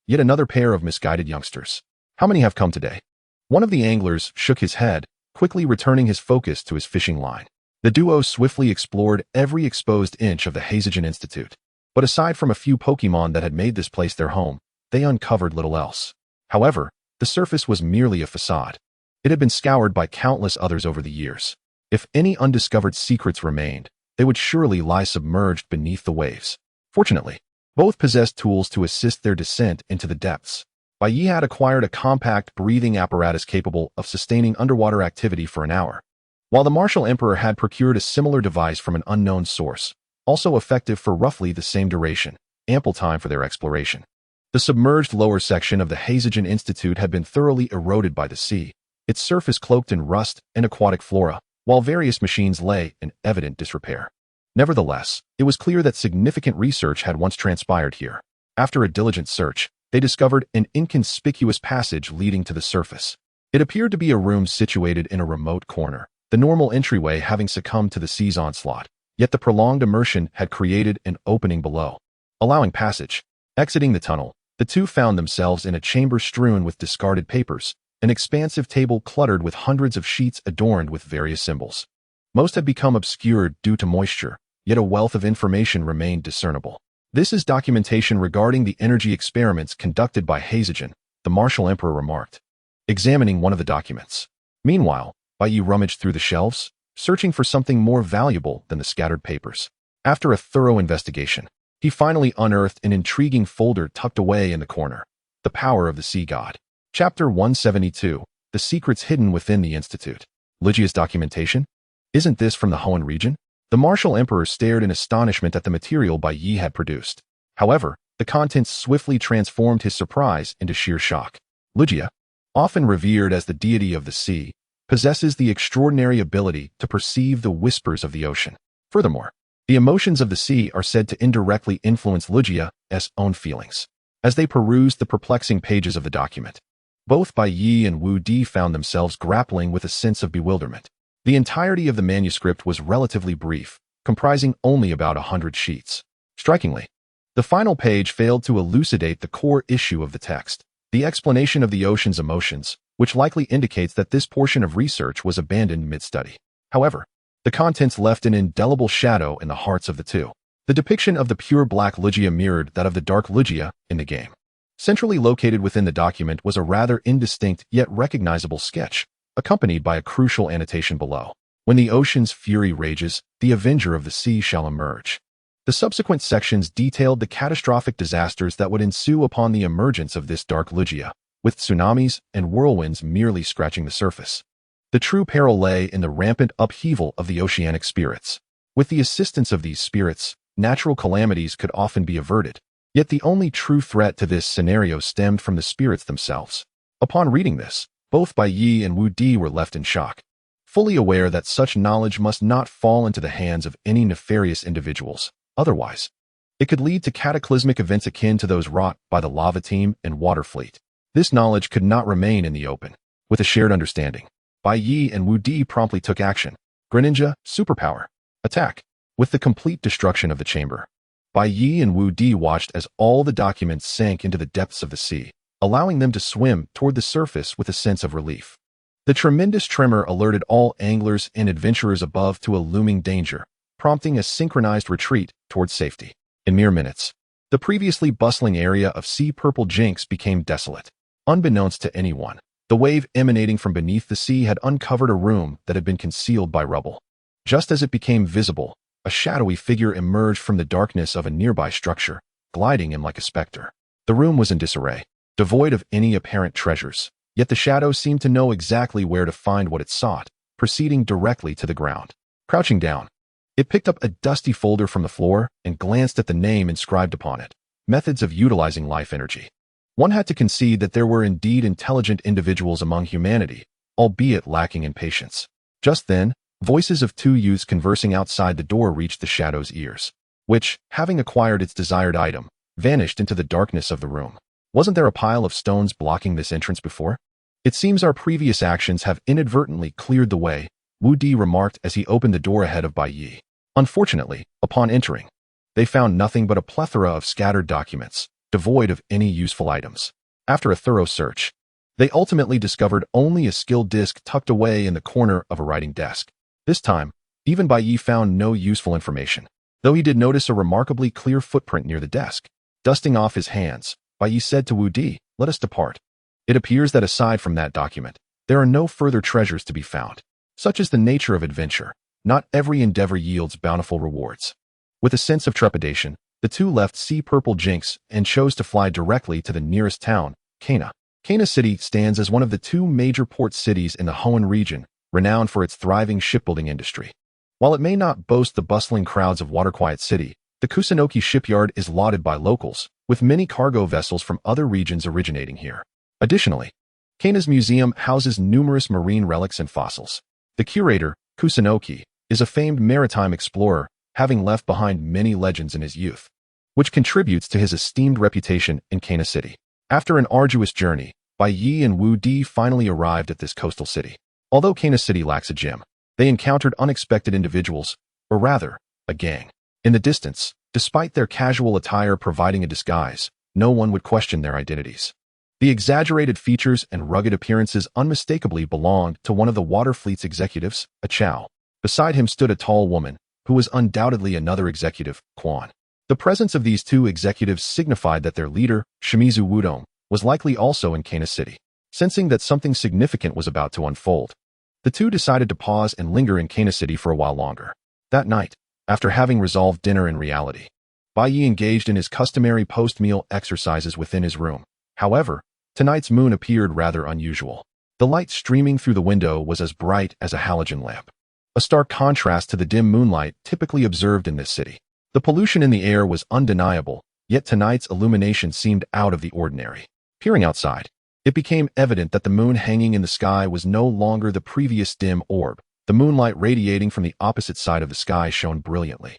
Yet another pair of misguided youngsters. How many have come today? One of the anglers shook his head, quickly returning his focus to his fishing line. The duo swiftly explored every exposed inch of the Hehe Institute, but aside from a few Pokémon that had made this place their home, they uncovered little else. However, the surface was merely a facade. It had been scoured by countless others over the years. If any undiscovered secrets remained, they would surely lie submerged beneath the waves. Fortunately, both possessed tools to assist their descent into the depths. Bai Ye had acquired a compact breathing apparatus capable of sustaining underwater activity for an hour, while the Martial Emperor had procured a similar device from an unknown source, also effective for roughly the same duration, ample time for their exploration. The submerged lower section of the Hehe Institute had been thoroughly eroded by the sea, its surface cloaked in rust and aquatic flora, while various machines lay in evident disrepair. Nevertheless, it was clear that significant research had once transpired here. After a diligent search, they discovered an inconspicuous passage leading to the surface. It appeared to be a room situated in a remote corner, the normal entryway having succumbed to the sea's onslaught, yet the prolonged immersion had created an opening below, allowing passage. Exiting the tunnel, the two found themselves in a chamber strewn with discarded papers, an expansive table cluttered with hundreds of sheets adorned with various symbols. Most had become obscured due to moisture, yet a wealth of information remained discernible. "This is documentation regarding the energy experiments conducted by Hehe," the Martial Emperor remarked, examining one of the documents. Meanwhile, Bai Ye rummaged through the shelves, searching for something more valuable than the scattered papers. After a thorough investigation, he finally unearthed an intriguing folder tucked away in the corner. The Power of the Sea God. Chapter 172, The Secrets Hidden Within the Institute. Lugia's documentation? Isn't this from the Hoenn region? The Martial Emperor stared in astonishment at the material Bai Ye had produced. However, the contents swiftly transformed his surprise into sheer shock. Lugia, often revered as the deity of the sea, possesses the extraordinary ability to perceive the whispers of the ocean. Furthermore, the emotions of the sea are said to indirectly influence Lugia's own feelings. As they perused the perplexing pages of the document, both Bai Ye and Wu Di found themselves grappling with a sense of bewilderment. The entirety of the manuscript was relatively brief, comprising only about 100 sheets. Strikingly, the final page failed to elucidate the core issue of the text, the explanation of the ocean's emotions, which likely indicates that this portion of research was abandoned mid-study. However, the contents left an indelible shadow in the hearts of the two. The depiction of the pure black Lugia mirrored that of the dark Lugia in the game. Centrally located within the document was a rather indistinct yet recognizable sketch, accompanied by a crucial annotation below. "When the ocean's fury rages, the avenger of the sea shall emerge." The subsequent sections detailed the catastrophic disasters that would ensue upon the emergence of this dark Lugia, with tsunamis and whirlwinds merely scratching the surface. The true peril lay in the rampant upheaval of the oceanic spirits. With the assistance of these spirits, natural calamities could often be averted, Yet the only true threat to this scenario stemmed from the spirits themselves. Upon reading this, both Bai Ye and Wu Di were left in shock, fully aware that such knowledge must not fall into the hands of any nefarious individuals. Otherwise, it could lead to cataclysmic events akin to those wrought by the Lava Team and Water Fleet. This knowledge could not remain in the open. With a shared understanding, Bai Ye and Wu Di promptly took action. Greninja, superpower, attack. With the complete destruction of the chamber, Bai Ye and Wu Di watched as all the documents sank into the depths of the sea, allowing them to swim toward the surface with a sense of relief. The tremendous tremor alerted all anglers and adventurers above to a looming danger, prompting a synchronized retreat toward safety. In mere minutes, the previously bustling area of Sea Purple Jinx became desolate. Unbeknownst to anyone, the wave emanating from beneath the sea had uncovered a room that had been concealed by rubble. Just as it became visible, a shadowy figure emerged from the darkness of a nearby structure, gliding in like a specter. The room was in disarray, devoid of any apparent treasures, yet the shadow seemed to know exactly where to find what it sought, proceeding directly to the ground. Crouching down, it picked up a dusty folder from the floor and glanced at the name inscribed upon it. Methods of utilizing life energy. One had to concede that there were indeed intelligent individuals among humanity, albeit lacking in patience. Just then, voices of two youths conversing outside the door reached the shadow's ears, which, having acquired its desired item, vanished into the darkness of the room. Wasn't there a pile of stones blocking this entrance before? It seems our previous actions have inadvertently cleared the way, Wu Di remarked as he opened the door ahead of Bai Ye. Unfortunately, upon entering, they found nothing but a plethora of scattered documents, devoid of any useful items. After a thorough search, they ultimately discovered only a skill disc tucked away in the corner of a writing desk. This time, even Bai Ye found no useful information, though he did notice a remarkably clear footprint near the desk. Dusting off his hands, Bai Ye said to Wu Di, "Let us depart. It appears that aside from that document, there are no further treasures to be found. Such is the nature of adventure. Not every endeavor yields bountiful rewards." With a sense of trepidation, the two left Sea Purple Jinx and chose to fly directly to the nearest town, Cana. Cana City stands as one of the two major port cities in the Hoenn region, renowned for its thriving shipbuilding industry. While it may not boast the bustling crowds of Waterquiet City, the Kusunoki shipyard is lauded by locals, with many cargo vessels from other regions originating here. Additionally, Cana's museum houses numerous marine relics and fossils. The curator, Kusunoki, is a famed maritime explorer, having left behind many legends in his youth, which contributes to his esteemed reputation in Cana City. After an arduous journey, Bai Ye and Wu Di finally arrived at this coastal city. Although Cana City lacks a gym, they encountered unexpected individuals, or rather, a gang. In the distance, despite their casual attire providing a disguise, no one would question their identities. The exaggerated features and rugged appearances unmistakably belonged to one of the Water Fleet's executives, a Chow. Beside him stood a tall woman, who was undoubtedly another executive, Quan. The presence of these two executives signified that their leader, Shimizu Wudong, was likely also in Cana City. Sensing that something significant was about to unfold, the two decided to pause and linger in Cana City for a while longer. That night, after having resolved dinner in reality, Bai Ye engaged in his customary post-meal exercises within his room. However, tonight's moon appeared rather unusual. The light streaming through the window was as bright as a halogen lamp, a stark contrast to the dim moonlight typically observed in this city. The pollution in the air was undeniable, yet tonight's illumination seemed out of the ordinary. Peering outside, it became evident that the moon hanging in the sky was no longer the previous dim orb. The moonlight radiating from the opposite side of the sky shone brilliantly,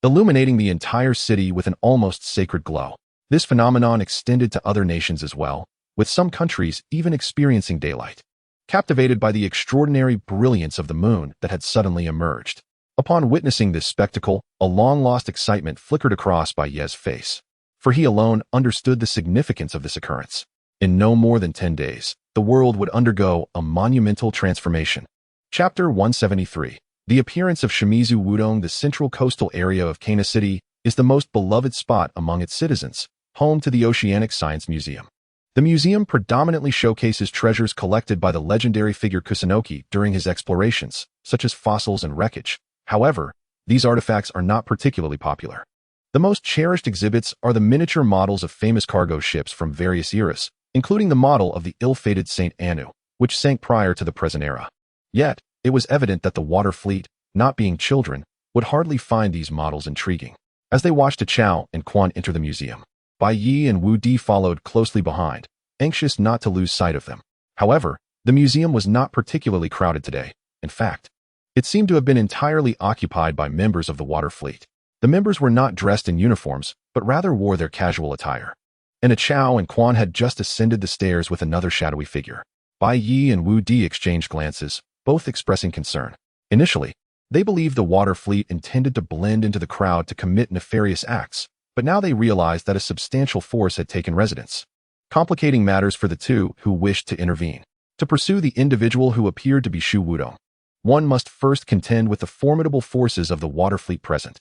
illuminating the entire city with an almost sacred glow. This phenomenon extended to other nations as well, with some countries even experiencing daylight, captivated by the extraordinary brilliance of the moon that had suddenly emerged. Upon witnessing this spectacle, a long-lost excitement flickered across Bai Ye's face, for he alone understood the significance of this occurrence. In no more than 10 days, the world would undergo a monumental transformation. Chapter 173. The appearance of Shimizu Wudong. The central coastal area of Cana City is the most beloved spot among its citizens, home to the Oceanic Science Museum. The museum predominantly showcases treasures collected by the legendary figure Kusunoki during his explorations, such as fossils and wreckage. However, these artifacts are not particularly popular. The most cherished exhibits are the miniature models of famous cargo ships from various eras, including the model of the ill-fated Saint Anu, which sank prior to the present era. Yet, it was evident that the Water Fleet, not being children, would hardly find these models intriguing. As they watched a Chow and Quan enter the museum, Bai Ye and Wu Di followed closely behind, anxious not to lose sight of them. However, the museum was not particularly crowded today. In fact, it seemed to have been entirely occupied by members of the water fleet. The members were not dressed in uniforms, but rather wore their casual attire. And Chao and Quan had just ascended the stairs with another shadowy figure. Bai Ye and Wu Di exchanged glances, both expressing concern. Initially, they believed the water fleet intended to blend into the crowd to commit nefarious acts, but now they realized that a substantial force had taken residence, complicating matters for the two who wished to intervene. To pursue the individual who appeared to be Shu Wudong, one must first contend with the formidable forces of the water fleet present.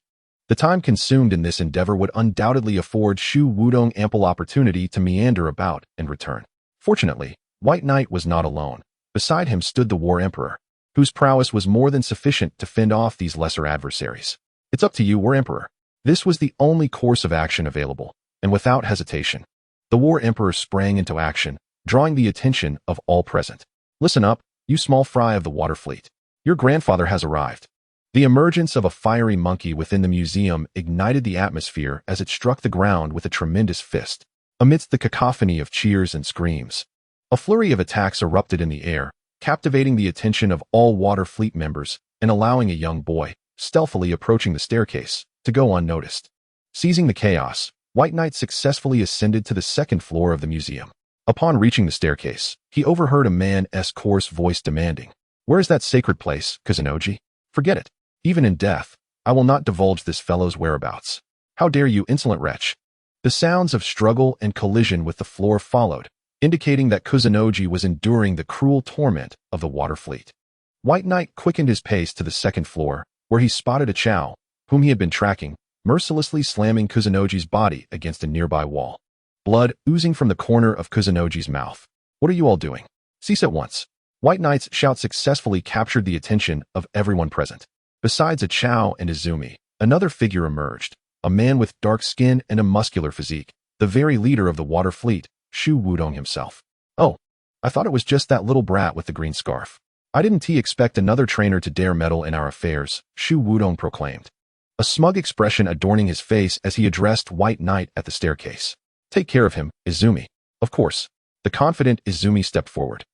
The time consumed in this endeavor would undoubtedly afford Shu Wudong ample opportunity to meander about and return. Fortunately, White Knight was not alone. Beside him stood the War Emperor, whose prowess was more than sufficient to fend off these lesser adversaries. It's up to you, War Emperor. This was the only course of action available, and without hesitation, the War Emperor sprang into action, drawing the attention of all present. Listen up, you small fry of the water fleet. Your grandfather has arrived. The emergence of a fiery monkey within the museum ignited the atmosphere as it struck the ground with a tremendous fist. Amidst the cacophony of cheers and screams, a flurry of attacks erupted in the air, captivating the attention of all water fleet members and allowing a young boy, stealthily approaching the staircase, to go unnoticed. Seizing the chaos, White Knight successfully ascended to the second floor of the museum. Upon reaching the staircase, he overheard a man's coarse voice demanding, "Where is that sacred place, Kuzunoji? Forget it. Even in death, I will not divulge this fellow's whereabouts. How dare you, insolent wretch?" The sounds of struggle and collision with the floor followed, indicating that Kuzunoji was enduring the cruel torment of the water fleet. White Knight quickened his pace to the second floor, where he spotted a Chao, whom he had been tracking, mercilessly slamming Kuzunoji's body against a nearby wall. Blood oozing from the corner of Kuzunoji's mouth. "What are you all doing? Cease at once." White Knight's shout successfully captured the attention of everyone present. Besides a Chao and Izumi, another figure emerged, a man with dark skin and a muscular physique, the very leader of the water fleet, Shu Wudong himself. "Oh, I thought it was just that little brat with the green scarf. I didn't expect another trainer to dare meddle in our affairs," Shu Wudong proclaimed, a smug expression adorning his face as he addressed White Knight at the staircase. "Take care of him, Izumi." Of course, the confident Izumi stepped forward,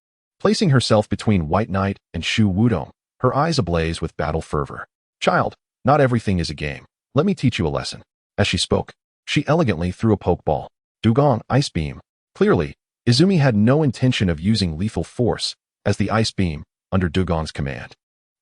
placing herself between White Knight and Shu Wudong, her eyes ablaze with battle fervor. "Child, not everything is a game. Let me teach you a lesson." As she spoke, she elegantly threw a pokeball. Dugong, Ice Beam. Clearly, Izumi had no intention of using lethal force, as the Ice Beam, under Dugong's command,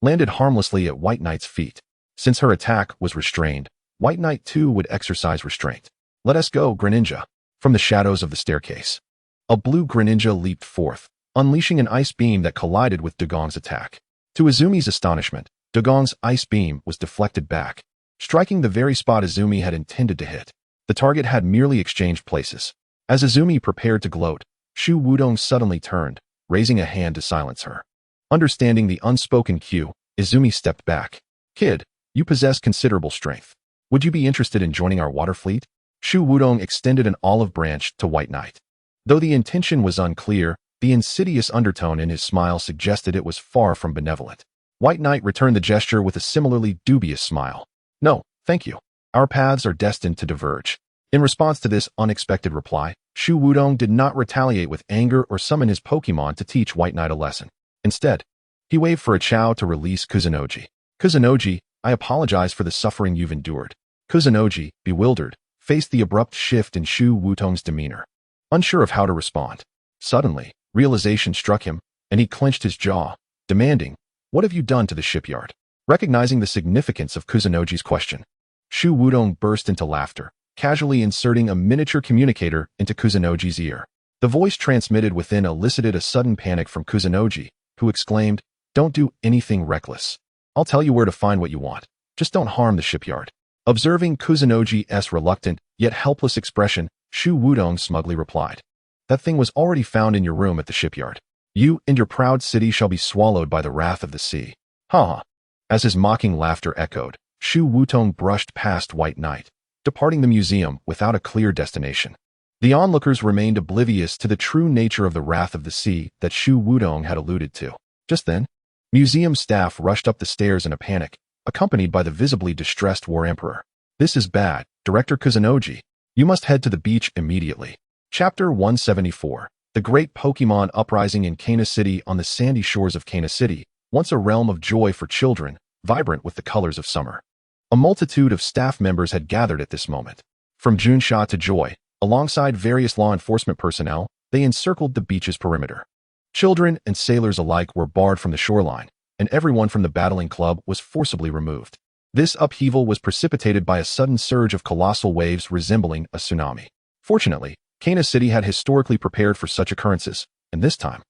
landed harmlessly at White Knight's feet. Since her attack was restrained, White Knight too would exercise restraint. "Let us go, Greninja." From the shadows of the staircase, a blue Greninja leaped forth, unleashing an ice beam that collided with Dugong's attack. To Izumi's astonishment, Dugong's ice beam was deflected back, striking the very spot Izumi had intended to hit. The target had merely exchanged places. As Izumi prepared to gloat, Shu Wudong suddenly turned, raising a hand to silence her. Understanding the unspoken cue, Izumi stepped back. "Kid, you possess considerable strength. Would you be interested in joining our water fleet?" Shu Wudong extended an olive branch to White Knight. Though the intention was unclear, the insidious undertone in his smile suggested it was far from benevolent. White Knight returned the gesture with a similarly dubious smile. "No, thank you. Our paths are destined to diverge." In response to this unexpected reply, Shu Wudong did not retaliate with anger or summon his Pokémon to teach White Knight a lesson. Instead, he waved for a Chao to release Kuzunoji. "Kuzunoji, I apologize for the suffering you've endured." Kuzunoji, bewildered, faced the abrupt shift in Shu Wudong's demeanor, unsure of how to respond. Suddenly, realization struck him, and he clenched his jaw, demanding, "What have you done to the shipyard?" Recognizing the significance of Kuzunoji's question, Shu Wudong burst into laughter, casually inserting a miniature communicator into Kuzunoji's ear. The voice transmitted within elicited a sudden panic from Kuzunoji, who exclaimed, "Don't do anything reckless. I'll tell you where to find what you want. Just don't harm the shipyard." Observing Kuzunoji's reluctant, yet helpless expression, Shu Wudong smugly replied, "That thing was already found in your room at the shipyard. You and your proud city shall be swallowed by the wrath of the sea." "Ha ha." As his mocking laughter echoed, Shu Wudong brushed past White Knight, departing the museum without a clear destination. The onlookers remained oblivious to the true nature of the wrath of the sea that Shu Wudong had alluded to. Just then, museum staff rushed up the stairs in a panic, accompanied by the visibly distressed War Emperor. "This is bad, Director Kuzunoji. You must head to the beach immediately. Chapter 174. The Great Pokémon Uprising in Kana City. On the sandy shores of Kana City, once a realm of joy for children, vibrant with the colors of summer. A multitude of staff members had gathered at this moment. From Junsha to Joy, alongside various law enforcement personnel, they encircled the beach's perimeter. Children and sailors alike were barred from the shoreline, and everyone from the battling club was forcibly removed. This upheaval was precipitated by a sudden surge of colossal waves resembling a tsunami. Fortunately, Kana City had historically prepared for such occurrences, and this time,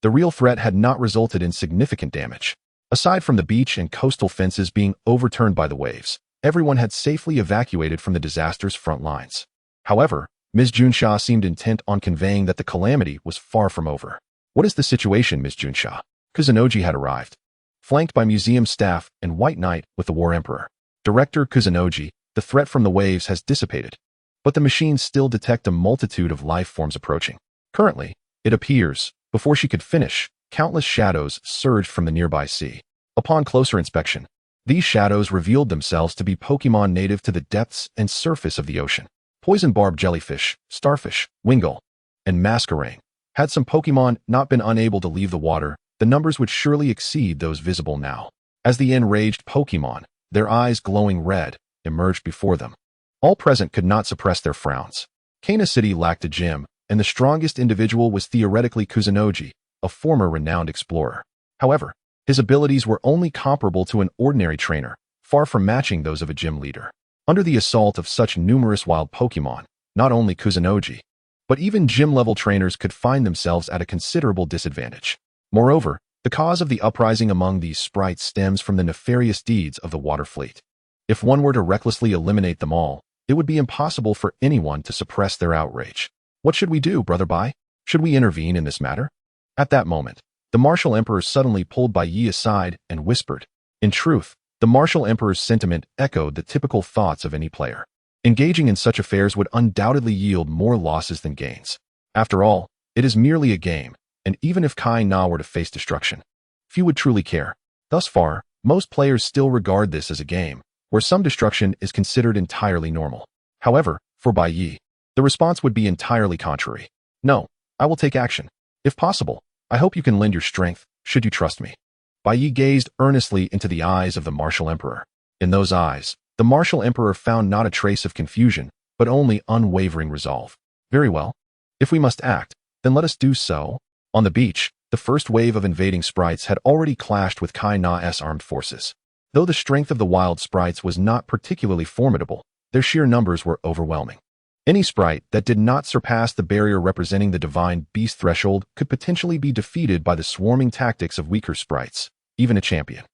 the real threat had not resulted in significant damage. Aside from the beach and coastal fences being overturned by the waves, everyone had safely evacuated from the disaster's front lines. However, Ms. Junsha seemed intent on conveying that the calamity was far from over. What is the situation, Ms. Junsha? Kuzunoji had arrived, flanked by museum staff and White Knight with the War Emperor. Director Kuzunoji, the threat from the waves has dissipated, but the machines still detect a multitude of life forms approaching. Currently, it appears, before she could finish, countless shadows surged from the nearby sea. Upon closer inspection, these shadows revealed themselves to be Pokémon native to the depths and surface of the ocean. Poison-barbed jellyfish, starfish, wingull, and masquerade. Had some Pokémon not been unable to leave the water, the numbers would surely exceed those visible now. As the enraged Pokémon, their eyes glowing red, emerged before them. All present could not suppress their frowns. Kana City lacked a gym, and the strongest individual was theoretically Kuzunoji, a former renowned explorer. However, his abilities were only comparable to an ordinary trainer, far from matching those of a gym leader. Under the assault of such numerous wild Pokémon, not only Kuzunoji, but even gym-level trainers could find themselves at a considerable disadvantage. Moreover, the cause of the uprising among these sprites stems from the nefarious deeds of the water fleet. If one were to recklessly eliminate them all, it would be impossible for anyone to suppress their outrage. What should we do, Brother Bai? Should we intervene in this matter? At that moment, the Martial Emperor suddenly pulled Bai Ye aside and whispered. In truth, the Martial Emperor's sentiment echoed the typical thoughts of any player. Engaging in such affairs would undoubtedly yield more losses than gains. After all, it is merely a game, and even if Kai Na were to face destruction, few would truly care. Thus far, most players still regard this as a game, where some destruction is considered entirely normal. However, for Bai Ye, the response would be entirely contrary. No, I will take action. If possible, I hope you can lend your strength, should you trust me. Bai Ye gazed earnestly into the eyes of the Martial Emperor. In those eyes, the Martial Emperor found not a trace of confusion, but only unwavering resolve. Very well. If we must act, then let us do so. On the beach, the first wave of invading sprites had already clashed with Kai Na's armed forces. Though the strength of the wild sprites was not particularly formidable, their sheer numbers were overwhelming. Any sprite that did not surpass the barrier representing the divine beast threshold could potentially be defeated by the swarming tactics of weaker sprites, even a champion.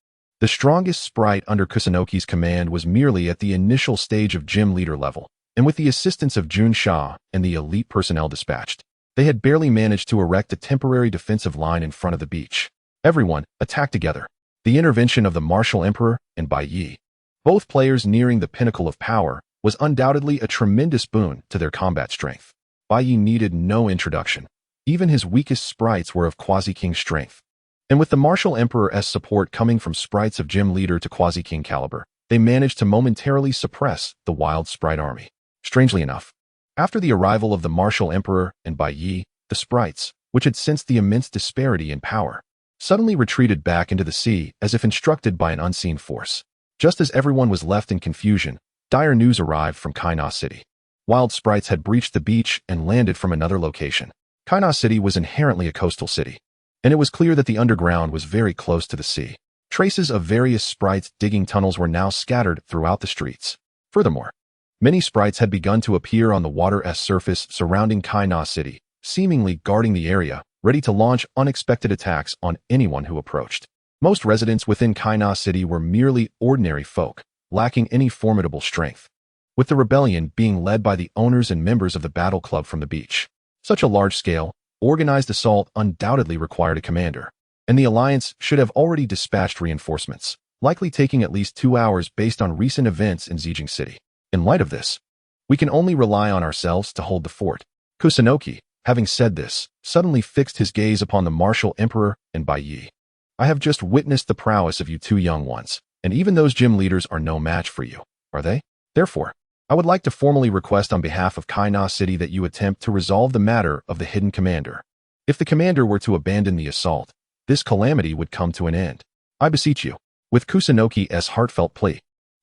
The strongest sprite under Kusunoki's command was merely at the initial stage of gym leader level, and with the assistance of Junsha and the elite personnel dispatched, they had barely managed to erect a temporary defensive line in front of the beach. Everyone attacked together. The intervention of the Martial Emperor and Bai Ye, both players nearing the pinnacle of power, was undoubtedly a tremendous boon to their combat strength. Bai Ye needed no introduction. Even his weakest sprites were of Quasi-King strength. And with the Martial Emperor's support coming from sprites of gym leader to Quasi-King caliber, they managed to momentarily suppress the wild sprite army. Strangely enough, after the arrival of the Martial Emperor and Bai Ye, the sprites, which had sensed the immense disparity in power, suddenly retreated back into the sea as if instructed by an unseen force. Just as everyone was left in confusion, dire news arrived from Kai Na City. Wild sprites had breached the beach and landed from another location. Kai Na City was inherently a coastal city, and it was clear that the underground was very close to the sea. Traces of various sprites digging tunnels were now scattered throughout the streets. Furthermore, many sprites had begun to appear on the water's surface surrounding Kai Na City, seemingly guarding the area, ready to launch unexpected attacks on anyone who approached. Most residents within Kai Na City were merely ordinary folk, lacking any formidable strength, with the rebellion being led by the owners and members of the battle club from the beach. Such a large-scale, organized assault undoubtedly required a commander, and the Alliance should have already dispatched reinforcements, likely taking at least 2 hours based on recent events in Zijing City. In light of this, we can only rely on ourselves to hold the fort. Kusunoki, having said this, suddenly fixed his gaze upon the Martial Emperor and Bai Ye. I have just witnessed the prowess of you two young ones, and even those gym leaders are no match for you, are they? Therefore, I would like to formally request on behalf of Kaina City that you attempt to resolve the matter of the hidden commander. If the commander were to abandon the assault, this calamity would come to an end. I beseech you. With Kusanoki's heartfelt plea.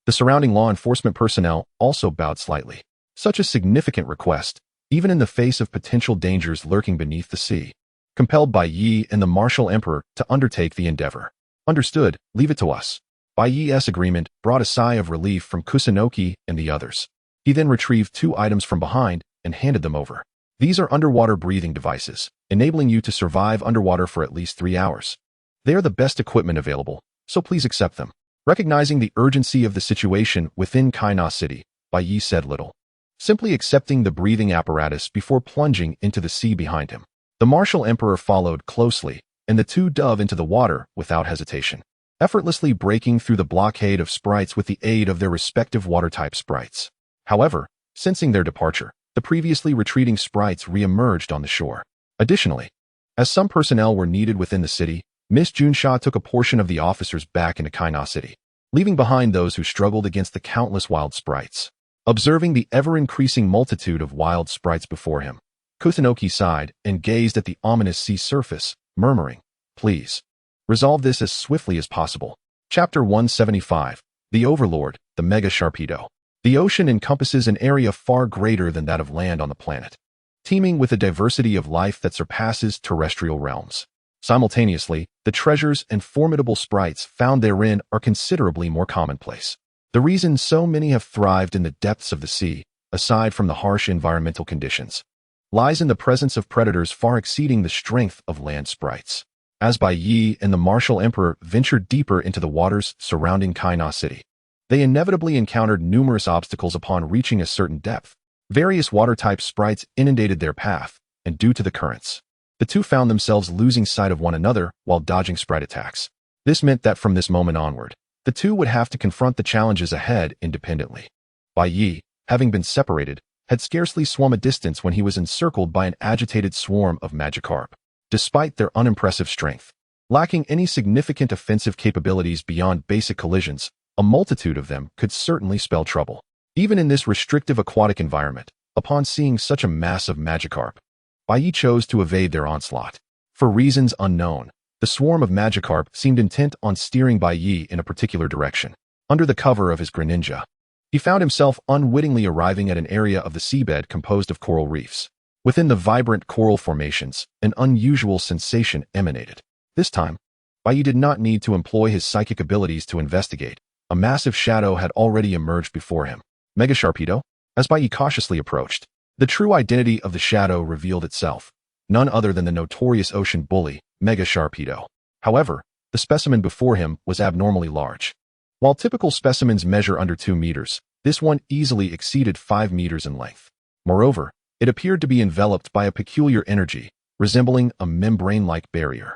The surrounding law enforcement personnel also bowed slightly. Such a significant request, even in the face of potential dangers lurking beneath the sea, compelled Bai Ye and the martial emperor to undertake the endeavor. Understood, leave it to us. Bai Ye's agreement brought a sigh of relief from Kusanoki and the others. He then retrieved 2 items from behind and handed them over. These are underwater breathing devices, enabling you to survive underwater for at least 3 hours. They are the best equipment available, so please accept them. Recognizing the urgency of the situation within Kaina City, Bai Ye said little, simply accepting the breathing apparatus before plunging into the sea behind him. The martial emperor followed closely, and the 2 dove into the water without hesitation, effortlessly breaking through the blockade of sprites with the aid of their respective water-type sprites. However, sensing their departure, the previously retreating sprites re-emerged on the shore. Additionally, as some personnel were needed within the city, Miss Junsha took a portion of the officers back into Kaina City, leaving behind those who struggled against the countless wild sprites. Observing the ever-increasing multitude of wild sprites before him, Kusanoki sighed and gazed at the ominous sea surface, murmuring, "Please, resolve this as swiftly as possible." Chapter 175. The Overlord, the Mega Sharpedo. The ocean encompasses an area far greater than that of land on the planet, teeming with a diversity of life that surpasses terrestrial realms. Simultaneously, the treasures and formidable sprites found therein are considerably more commonplace. The reason so many have thrived in the depths of the sea, aside from the harsh environmental conditions, lies in the presence of predators far exceeding the strength of land sprites. As Bai Ye and the martial emperor ventured deeper into the waters surrounding Kaina City, they inevitably encountered numerous obstacles upon reaching a certain depth. Various water-type sprites inundated their path, and due to the currents, the 2 found themselves losing sight of one another while dodging sprite attacks. This meant that from this moment onward, the 2 would have to confront the challenges ahead independently. Bai Ye, having been separated, had scarcely swum a distance when he was encircled by an agitated swarm of Magikarp. Despite their unimpressive strength, lacking any significant offensive capabilities beyond basic collisions, a multitude of them could certainly spell trouble. Even in this restrictive aquatic environment, upon seeing such a mass of Magikarp, Bai Ye chose to evade their onslaught. For reasons unknown, the swarm of Magikarp seemed intent on steering Bai Ye in a particular direction. Under the cover of his Greninja, he found himself unwittingly arriving at an area of the seabed composed of coral reefs. Within the vibrant coral formations, an unusual sensation emanated. This time, Bai Ye did not need to employ his psychic abilities to investigate. A massive shadow had already emerged before him. Mega Sharpedo? As Bai Ye cautiously approached, the true identity of the shadow revealed itself. None other than the notorious ocean bully, Mega Sharpedo. However, the specimen before him was abnormally large. While typical specimens measure under 2 meters, this one easily exceeded 5 meters in length. Moreover, it appeared to be enveloped by a peculiar energy, resembling a membrane-like barrier.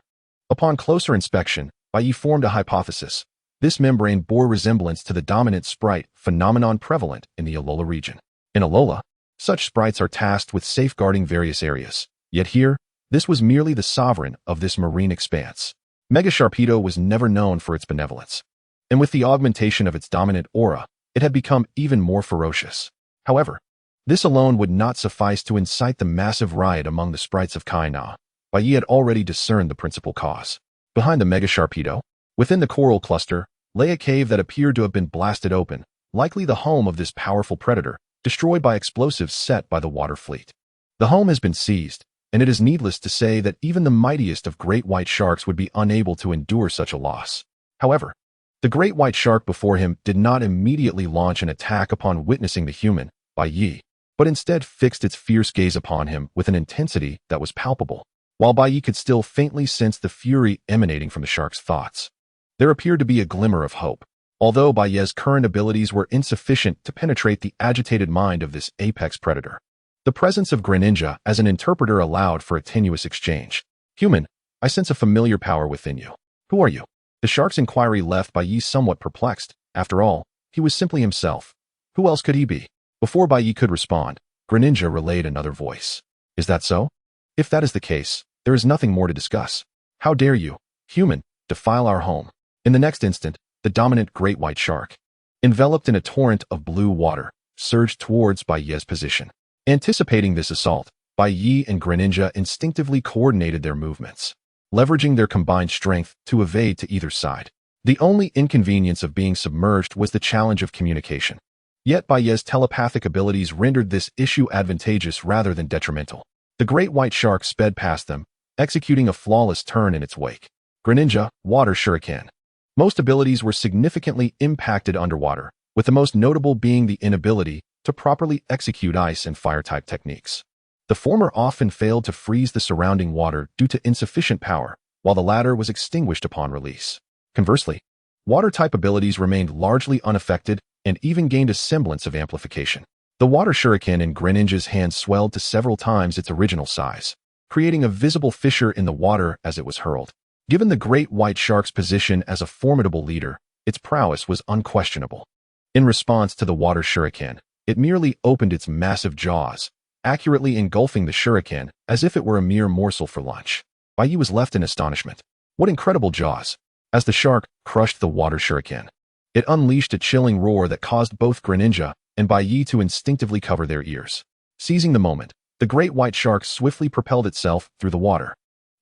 Upon closer inspection, Bai Ye formed a hypothesis. This membrane bore resemblance to the dominant sprite phenomenon prevalent in the Alola region. In Alola, such sprites are tasked with safeguarding various areas. Yet here, this was merely the sovereign of this marine expanse. Mega Sharpedo was never known for its benevolence, and with the augmentation of its dominant aura, it had become even more ferocious. However, this alone would not suffice to incite the massive riot among the sprites of Kaina. Bai Ye had already discerned the principal cause. Behind the Mega Sharpedo, within the coral cluster, lay a cave that appeared to have been blasted open, likely the home of this powerful predator, destroyed by explosives set by the water fleet. The home has been seized, and it is needless to say that even the mightiest of great white sharks would be unable to endure such a loss. However, the great white shark before him did not immediately launch an attack upon witnessing the human, Bai Ye, but instead fixed its fierce gaze upon him with an intensity that was palpable. While Bai Ye could still faintly sense the fury emanating from the shark's thoughts, there appeared to be a glimmer of hope. Although Bai Ye's current abilities were insufficient to penetrate the agitated mind of this apex predator, the presence of Greninja as an interpreter allowed for a tenuous exchange. "Human, I sense a familiar power within you. Who are you?" The shark's inquiry left Bai Ye somewhat perplexed. After all, he was simply himself. Who else could he be? Before Bai Ye could respond, Greninja relayed another voice. "Is that so? If that is the case, there is nothing more to discuss. How dare you, human, defile our home?" In the next instant, the dominant great white shark, enveloped in a torrent of blue water, surged towards Bai Ye's position. Anticipating this assault, Bai Ye and Greninja instinctively coordinated their movements, leveraging their combined strength to evade to either side. The only inconvenience of being submerged was the challenge of communication. Yet Bai Ye's telepathic abilities rendered this issue advantageous rather than detrimental. The great white shark sped past them, executing a flawless turn in its wake. Greninja, Water Shuriken. Most abilities were significantly impacted underwater, with the most notable being the inability to properly execute ice and fire-type techniques. The former often failed to freeze the surrounding water due to insufficient power, while the latter was extinguished upon release. Conversely, water-type abilities remained largely unaffected and even gained a semblance of amplification. The Water Shuriken in Greninja's hand swelled to several times its original size, creating a visible fissure in the water as it was hurled. Given the great white shark's position as a formidable leader, its prowess was unquestionable. In response to the Water Shuriken, it merely opened its massive jaws, accurately engulfing the shuriken as if it were a mere morsel for lunch. Bai Ye was left in astonishment. What incredible jaws! As the shark crushed the Water Shuriken, it unleashed a chilling roar that caused both Greninja and Bai Ye to instinctively cover their ears. Seizing the moment, the great white shark swiftly propelled itself through the water.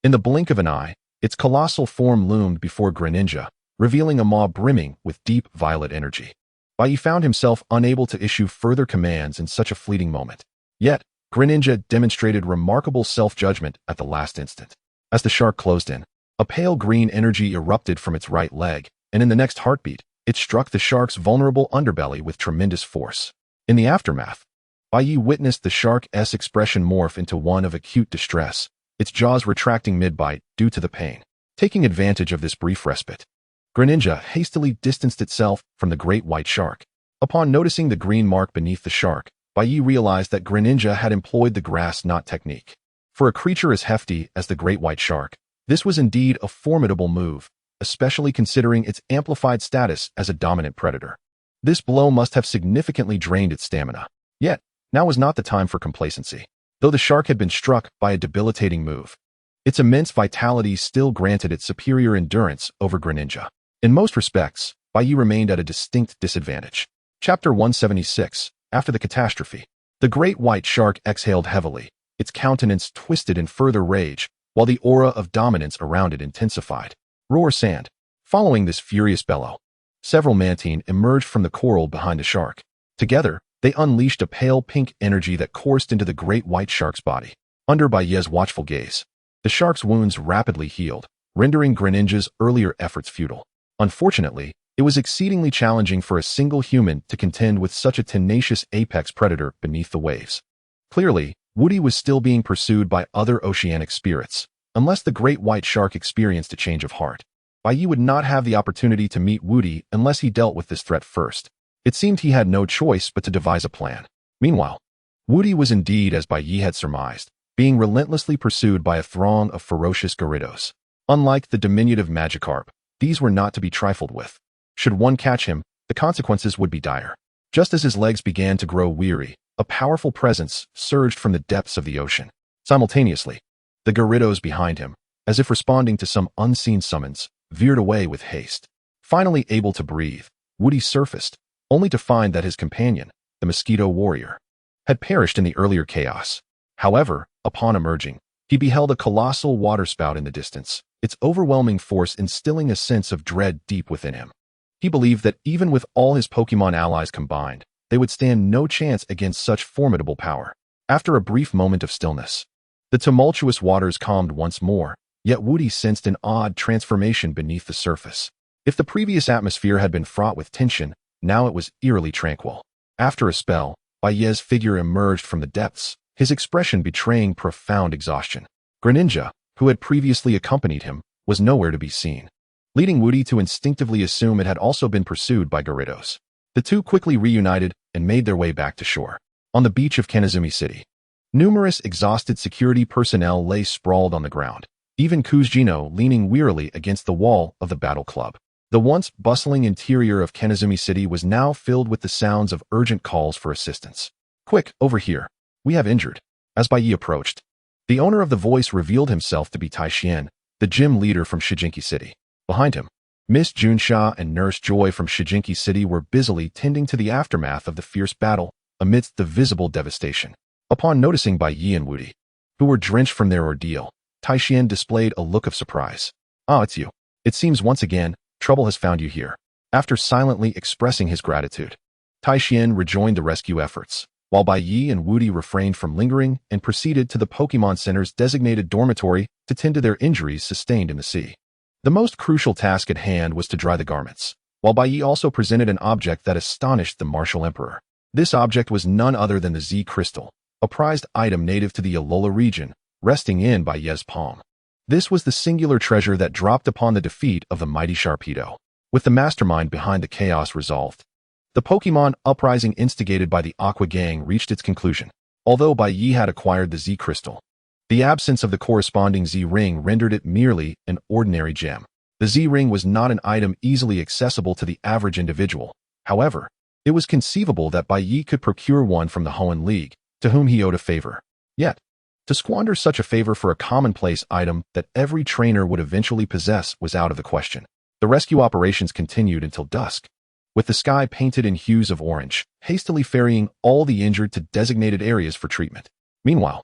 In the blink of an eye, its colossal form loomed before Greninja, revealing a maw brimming with deep violet energy. Bai Ye found himself unable to issue further commands in such a fleeting moment. Yet, Greninja demonstrated remarkable self-judgment at the last instant. As the shark closed in, a pale green energy erupted from its right leg, and in the next heartbeat, it struck the shark's vulnerable underbelly with tremendous force. In the aftermath, Bai Ye witnessed the shark's expression morph into one of acute distress, its jaws retracting mid-bite due to the pain. Taking advantage of this brief respite, Greninja hastily distanced itself from the great white shark. Upon noticing the green mark beneath the shark, Bai Ye realized that Greninja had employed the grass knot technique. For a creature as hefty as the great white shark, this was indeed a formidable move, especially considering its amplified status as a dominant predator. This blow must have significantly drained its stamina. Yet, now was not the time for complacency. Though the shark had been struck by a debilitating move, its immense vitality still granted it superior endurance over Greninja. In most respects, Bai Ye remained at a distinct disadvantage. Chapter 176. After the catastrophe, the great white shark exhaled heavily, its countenance twisted in further rage, while the aura of dominance around it intensified. Roar sand. Following this furious bellow, several mantine emerged from the coral behind the shark. Together, they unleashed a pale pink energy that coursed into the great white shark's body. Under Bai Ye's watchful gaze, the shark's wounds rapidly healed, rendering Greninja's earlier efforts futile. Unfortunately, it was exceedingly challenging for a single human to contend with such a tenacious apex predator beneath the waves. Clearly, Woody was still being pursued by other oceanic spirits, unless the great white shark experienced a change of heart. Bai Ye would not have the opportunity to meet Woody unless he dealt with this threat first. It seemed he had no choice but to devise a plan. Meanwhile, Woody was indeed, as Bai Ye had surmised, being relentlessly pursued by a throng of ferocious Gyarados. Unlike the diminutive Magikarp, these were not to be trifled with. Should one catch him, the consequences would be dire. Just as his legs began to grow weary, a powerful presence surged from the depths of the ocean. Simultaneously, the Gyarados behind him, as if responding to some unseen summons, veered away with haste. Finally able to breathe, Woody surfaced, only to find that his companion, the mosquito warrior, had perished in the earlier chaos. However, upon emerging, he beheld a colossal waterspout in the distance, its overwhelming force instilling a sense of dread deep within him. He believed that even with all his Pokémon allies combined, they would stand no chance against such formidable power. After a brief moment of stillness, the tumultuous waters calmed once more, yet Woody sensed an odd transformation beneath the surface. If the previous atmosphere had been fraught with tension, now it was eerily tranquil. After a spell, Bai Ye's figure emerged from the depths, his expression betraying profound exhaustion. Greninja, who had previously accompanied him, was nowhere to be seen, leading Woody to instinctively assume it had also been pursued by Gyarados. The two quickly reunited and made their way back to shore. On the beach of Kanezumi City, numerous exhausted security personnel lay sprawled on the ground, even Kuzgino leaning wearily against the wall of the battle club. The once bustling interior of Kanezumi City was now filled with the sounds of urgent calls for assistance. "Quick, over here. We have injured." As Bai Ye approached, the owner of the voice revealed himself to be Tai Xian, the gym leader from Shijinki City. Behind him, Miss Junsha and Nurse Joy from Shijinki City were busily tending to the aftermath of the fierce battle amidst the visible devastation. Upon noticing Bai Ye and Wudi, who were drenched from their ordeal, Taishian displayed a look of surprise. "Ah, it's you. It seems once again, trouble has found you here." After silently expressing his gratitude, Taishian rejoined the rescue efforts, while Bai Ye and Wudi refrained from lingering and proceeded to the Pokemon Center's designated dormitory to tend to their injuries sustained in the sea. The most crucial task at hand was to dry the garments, while Bai Ye also presented an object that astonished the martial emperor. This object was none other than the Z crystal, a prized item native to the Alola region, resting in Bai Ye's palm. This was the singular treasure that dropped upon the defeat of the mighty Sharpedo. With the mastermind behind the chaos resolved, the Pokemon uprising instigated by the Aqua Gang reached its conclusion. Although Bai Ye had acquired the Z crystal, the absence of the corresponding Z ring rendered it merely an ordinary gem. The Z ring was not an item easily accessible to the average individual. However, it was conceivable that Bai Ye could procure one from the Hoenn League, to whom he owed a favor. Yet, to squander such a favor for a commonplace item that every trainer would eventually possess was out of the question. The rescue operations continued until dusk, with the sky painted in hues of orange, hastily ferrying all the injured to designated areas for treatment. Meanwhile,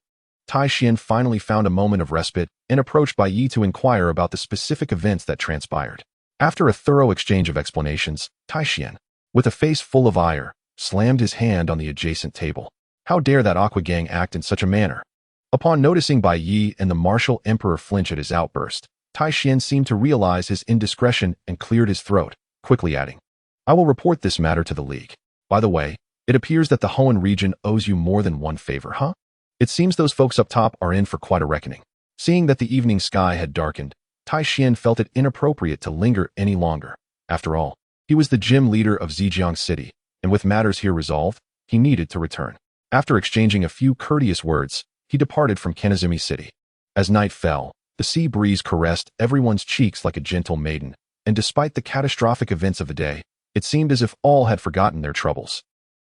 Taishian finally found a moment of respite and approached Bai Ye to inquire about the specific events that transpired. After a thorough exchange of explanations, Taishian, with a face full of ire, slammed his hand on the adjacent table. How dare that Aqua Gang act in such a manner? Upon noticing Bai Ye and the martial emperor flinch at his outburst, Taishian seemed to realize his indiscretion and cleared his throat, quickly adding, "I will report this matter to the League. By the way, it appears that the Hoenn region owes you more than one favor, huh? It seems those folks up top are in for quite a reckoning." Seeing that the evening sky had darkened, Taishian felt it inappropriate to linger any longer. After all, he was the gym leader of Zhejiang City, and with matters here resolved, he needed to return. After exchanging a few courteous words, he departed from Kanezumi City. As night fell, the sea breeze caressed everyone's cheeks like a gentle maiden, and despite the catastrophic events of the day, it seemed as if all had forgotten their troubles.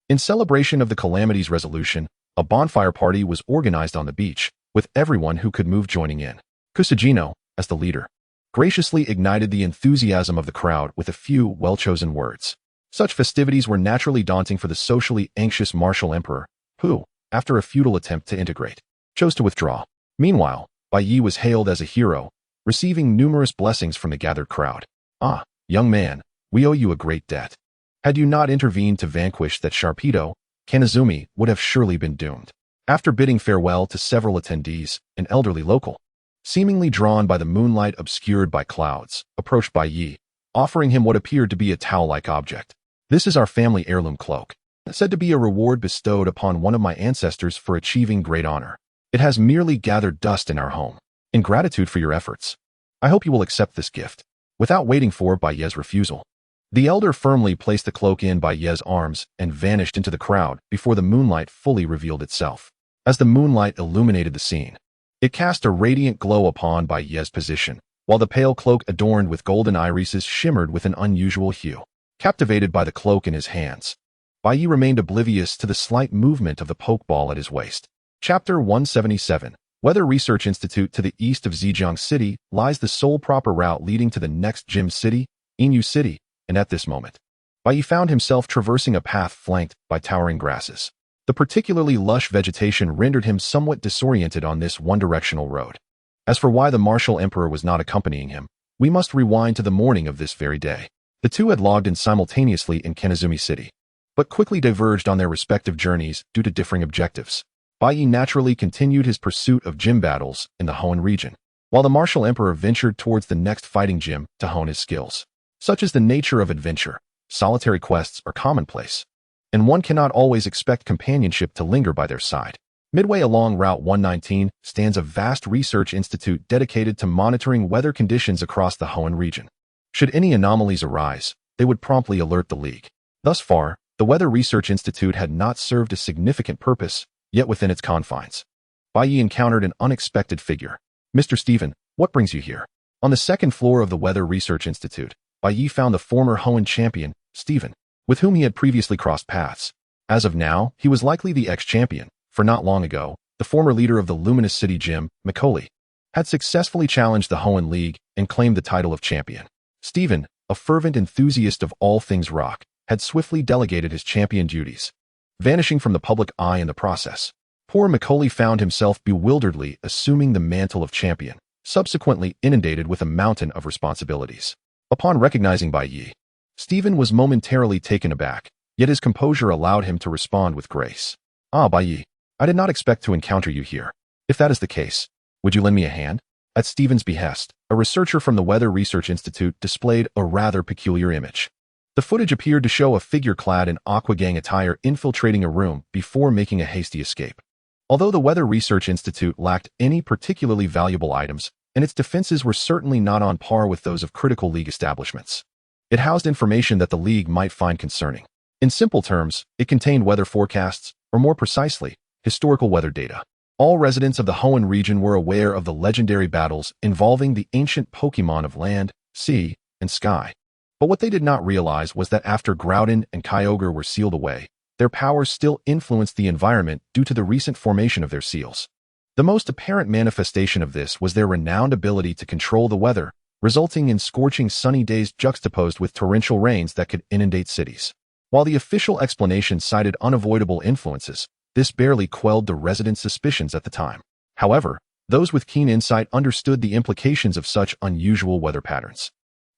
In celebration of the calamity's resolution, a bonfire party was organized on the beach, with everyone who could move joining in. Kusajino, as the leader, graciously ignited the enthusiasm of the crowd with a few well-chosen words. Such festivities were naturally daunting for the socially anxious martial emperor, who, after a futile attempt to integrate, chose to withdraw. Meanwhile, Bai Ye was hailed as a hero, receiving numerous blessings from the gathered crowd. "Ah, young man, we owe you a great debt. Had you not intervened to vanquish that Sharpedo, Kanezumi would have surely been doomed." After bidding farewell to several attendees, an elderly local, seemingly drawn by the moonlight obscured by clouds, approached Bai Ye, offering him what appeared to be a towel-like object. "This is our family heirloom cloak, said to be a reward bestowed upon one of my ancestors for achieving great honor. It has merely gathered dust in our home. In gratitude for your efforts, I hope you will accept this gift." Without waiting for Bai Ye's refusal, the elder firmly placed the cloak in Bai Ye's arms and vanished into the crowd before the moonlight fully revealed itself. As the moonlight illuminated the scene, it cast a radiant glow upon Bai Ye's position, while the pale cloak adorned with golden irises shimmered with an unusual hue. Captivated by the cloak in his hands, Bai Ye remained oblivious to the slight movement of the pokeball at his waist. Chapter 177. Weather Research Institute. To the east of Zhejiang City lies the sole proper route leading to the next gym city, Inyu City, and at this moment, Bai Ye found himself traversing a path flanked by towering grasses. The particularly lush vegetation rendered him somewhat disoriented on this one-directional road. As for why the martial emperor was not accompanying him, we must rewind to the morning of this very day. The two had logged in simultaneously in Kanezumi City, but quickly diverged on their respective journeys due to differing objectives. Bai Ye naturally continued his pursuit of gym battles in the Hoenn region, while the martial emperor ventured towards the next fighting gym to hone his skills. Such is the nature of adventure. Solitary quests are commonplace, and one cannot always expect companionship to linger by their side. Midway along Route 119 stands a vast research institute dedicated to monitoring weather conditions across the Hoenn region. Should any anomalies arise, they would promptly alert the League. Thus far, the Weather Research Institute had not served a significant purpose, yet within its confines, Bai Ye encountered an unexpected figure. "Mr. Stephen, what brings you here?" On the second floor of the Weather Research Institute, Bai Ye found the former Hoenn champion, Stephen, with whom he had previously crossed paths. As of now, he was likely the ex-champion, for not long ago, the former leader of the Luminous City Gym, Macaulay, had successfully challenged the Hoenn League and claimed the title of champion. Stephen, a fervent enthusiast of all things rock, had swiftly delegated his champion duties, vanishing from the public eye in the process. Poor Macaulay found himself bewilderedly assuming the mantle of champion, subsequently inundated with a mountain of responsibilities. Upon recognizing Bai Ye, Stephen was momentarily taken aback, yet his composure allowed him to respond with grace. Ah, Bai Ye, I did not expect to encounter you here. If that is the case, would you lend me a hand? At Stephen's behest, a researcher from the Weather Research Institute displayed a rather peculiar image. The footage appeared to show a figure clad in Aquagang attire infiltrating a room before making a hasty escape. Although the Weather Research Institute lacked any particularly valuable items, and its defenses were certainly not on par with those of critical League establishments, it housed information that the League might find concerning. In simple terms, it contained weather forecasts, or more precisely, historical weather data. All residents of the Hoenn region were aware of the legendary battles involving the ancient Pokémon of land, sea, and sky. But what they did not realize was that after Groudon and Kyogre were sealed away, their powers still influenced the environment due to the recent formation of their seals. The most apparent manifestation of this was their renowned ability to control the weather, resulting in scorching sunny days juxtaposed with torrential rains that could inundate cities. While the official explanation cited unavoidable influences, this barely quelled the residents' suspicions at the time. However, those with keen insight understood the implications of such unusual weather patterns.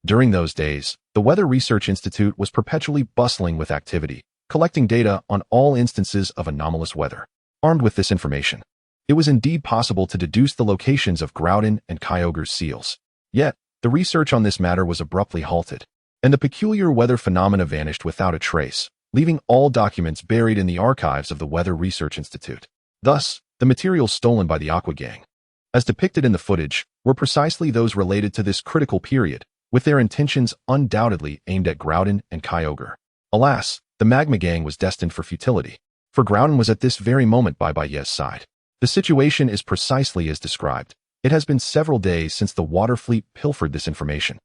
During those days, the Weather Research Institute was perpetually bustling with activity, collecting data on all instances of anomalous weather. Armed with this information, it was indeed possible to deduce the locations of Groudon and Kyogre's seals. Yet, the research on this matter was abruptly halted, and the peculiar weather phenomena vanished without a trace, leaving all documents buried in the archives of the Weather Research Institute. Thus, the materials stolen by the Aquagang, as depicted in the footage, were precisely those related to this critical period, with their intentions undoubtedly aimed at Groudon and Kyogre. Alas, the Magma Gang was destined for futility, for Groudon was at this very moment by Bai Ye's side. The situation is precisely as described. It has been several days since the water fleet pilfered this information,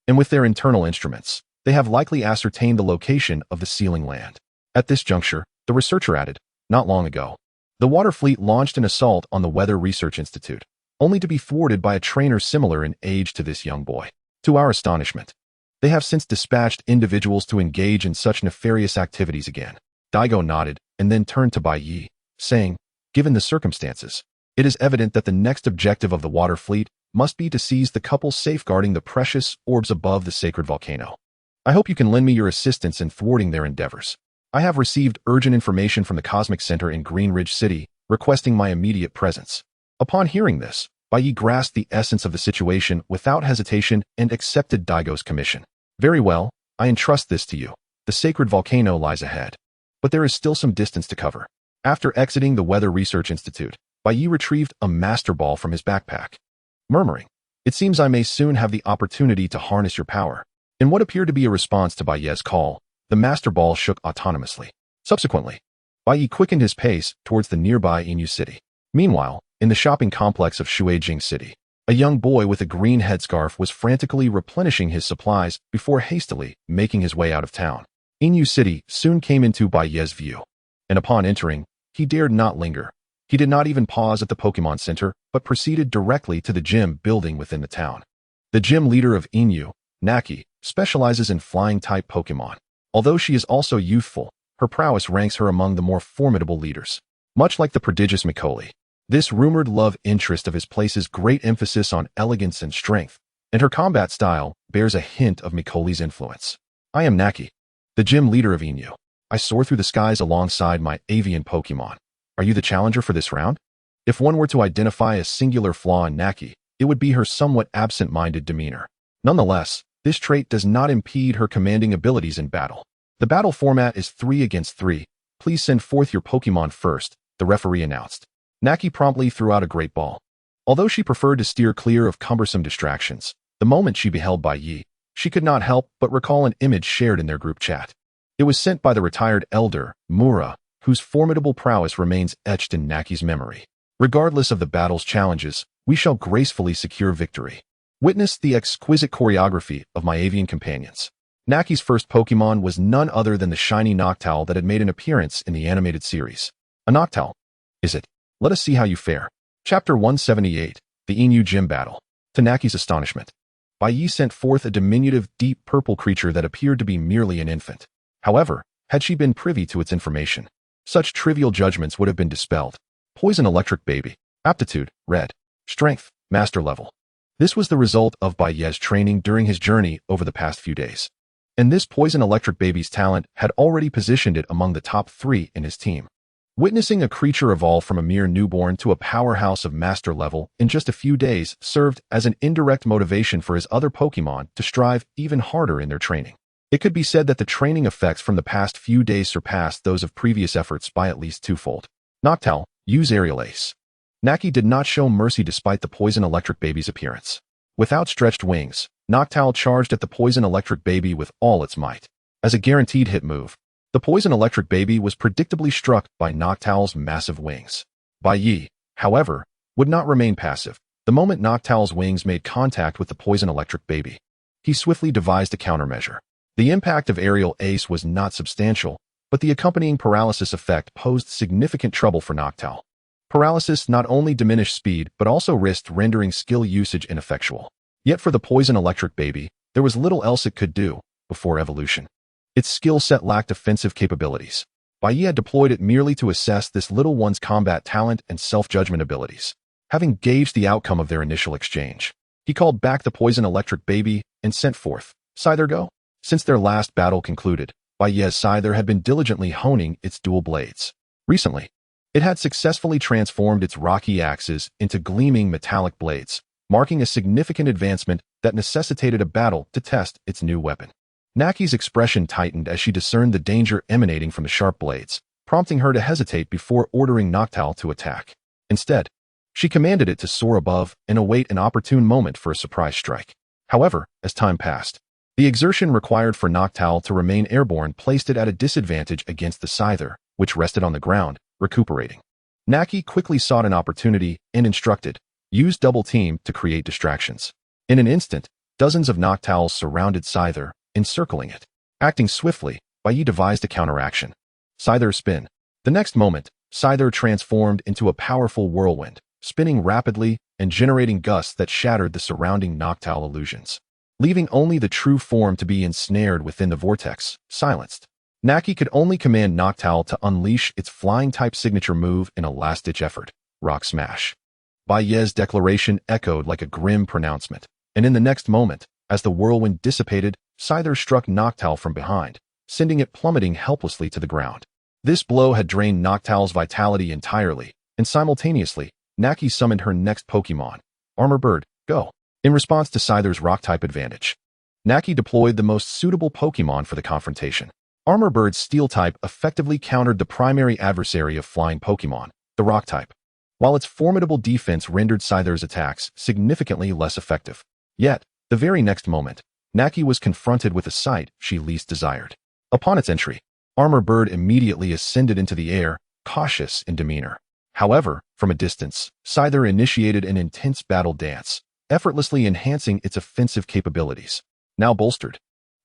and with their internal instruments, they have likely ascertained the location of the sealing land. At this juncture, the researcher added, not long ago, the water fleet launched an assault on the Weather Research Institute, only to be thwarted by a trainer similar in age to this young boy. To our astonishment, they have since dispatched individuals to engage in such nefarious activities again. Daigo nodded and then turned to Bai Ye, saying, given the circumstances, it is evident that the next objective of the water fleet must be to seize the couple safeguarding the precious orbs above the sacred volcano. I hope you can lend me your assistance in thwarting their endeavors. I have received urgent information from the Cosmic Center in Green Ridge City, requesting my immediate presence. Upon hearing this, Bai Ye grasped the essence of the situation without hesitation and accepted Daigo's commission. Very well, I entrust this to you. The sacred volcano lies ahead, but there is still some distance to cover. After exiting the Weather Research Institute, Bai Ye retrieved a master ball from his backpack, murmuring, it seems I may soon have the opportunity to harness your power. In what appeared to be a response to Bai Ye's call, the master ball shook autonomously. Subsequently, Bai Ye quickened his pace towards the nearby Inyu City. Meanwhile, in the shopping complex of Shuijing City, a young boy with a green headscarf was frantically replenishing his supplies before hastily making his way out of town. Inyu City soon came into Bai Ye's view, and upon entering, he dared not linger. He did not even pause at the Pokémon Center, but proceeded directly to the gym building within the town. The gym leader of Inyu, Naki, specializes in flying-type Pokémon. Although she is also youthful, her prowess ranks her among the more formidable leaders. Much like the prodigious Macaulay, this rumored love interest of his places great emphasis on elegance and strength, and her combat style bears a hint of Macaulay's influence. I am Naki, the gym leader of Inyu. I soar through the skies alongside my avian Pokémon. Are you the challenger for this round? If one were to identify a singular flaw in Naki, it would be her somewhat absent-minded demeanor. Nonetheless, this trait does not impede her commanding abilities in battle. The battle format is 3 against 3. Please send forth your Pokémon first, the referee announced. Naki promptly threw out a great ball. Although she preferred to steer clear of cumbersome distractions, the moment she beheld Bai Ye, she could not help but recall an image shared in their group chat. It was sent by the retired elder, Mura, whose formidable prowess remains etched in Naki's memory. Regardless of the battle's challenges, we shall gracefully secure victory. Witness the exquisite choreography of my avian companions. Naki's first Pokémon was none other than the shiny Noctowl that had made an appearance in the animated series. A Noctowl, is it? Let us see how you fare. Chapter 178, The Inyu Gym Battle. To Naki's astonishment, Bai Ye sent forth a diminutive, deep purple creature that appeared to be merely an infant. However, had she been privy to its information, Such trivial judgments would have been dispelled. Poison Electric Baby. Aptitude, red. Strength, master level. This was the result of Bai Ye's training during his journey over the past few days. And this Poison Electric Baby's talent had already positioned it among the top 3 in his team. Witnessing a creature evolve from a mere newborn to a powerhouse of master level in just a few days served as an indirect motivation for his other Pokémon to strive even harder in their training. It could be said that the training effects from the past few days surpassed those of previous efforts by at least twofold. Noctowl, use Aerial Ace. Naki did not show mercy despite the Poison Electric Baby's appearance. With outstretched wings, Noctowl charged at the Poison Electric Baby with all its might. As a guaranteed hit move, the Poison Electric Baby was predictably struck by Noctowl's massive wings. Bai Ye, however, would not remain passive. The moment Noctowl's wings made contact with the Poison Electric Baby, he swiftly devised a countermeasure. The impact of Aerial Ace was not substantial, but the accompanying paralysis effect posed significant trouble for Noctowl. Paralysis not only diminished speed but also risked rendering skill usage ineffectual. Yet for the Poison Electric Baby, there was little else it could do before evolution. Its skill set lacked offensive capabilities. Bai Ye had deployed it merely to assess this little one's combat talent and self-judgment abilities. Having gauged the outcome of their initial exchange, he called back the Poison Electric Baby and sent forth Scyther Go. Since their last battle concluded, Bai Ye's Scyther had been diligently honing its dual blades. Recently, it had successfully transformed its rocky axes into gleaming metallic blades, marking a significant advancement that necessitated a battle to test its new weapon. Naki's expression tightened as she discerned the danger emanating from the sharp blades, prompting her to hesitate before ordering Noctowl to attack. Instead, she commanded it to soar above and await an opportune moment for a surprise strike. However, as time passed, the exertion required for Noctowl to remain airborne placed it at a disadvantage against the Scyther, which rested on the ground, recuperating. Naki quickly sought an opportunity and instructed, use double team to create distractions. In an instant, dozens of Noctowls surrounded Scyther, encircling it. Acting swiftly, Bai Ye devised a counteraction. Scyther spin. The next moment, Scyther transformed into a powerful whirlwind, spinning rapidly and generating gusts that shattered the surrounding Noctowl illusions. Leaving only the true form to be ensnared within the vortex, silenced. Naki could only command Noctowl to unleash its flying-type signature move in a last-ditch effort, Rock Smash. Bai Ye's declaration echoed like a grim pronouncement, and in the next moment, as the whirlwind dissipated, Scyther struck Noctowl from behind, sending it plummeting helplessly to the ground. This blow had drained Noctowl's vitality entirely, and simultaneously, Naki summoned her next Pokémon, Armor Bird, Go. In response to Scyther's rock-type advantage, Naki deployed the most suitable Pokémon for the confrontation. Armor Bird's Steel-type effectively countered the primary adversary of flying Pokémon, the rock-type, while its formidable defense rendered Scyther's attacks significantly less effective. Yet, the very next moment, Naki was confronted with a sight she least desired. Upon its entry, Armor Bird immediately ascended into the air, cautious in demeanor. However, from a distance, Scyther initiated an intense battle dance, effortlessly enhancing its offensive capabilities. Now bolstered,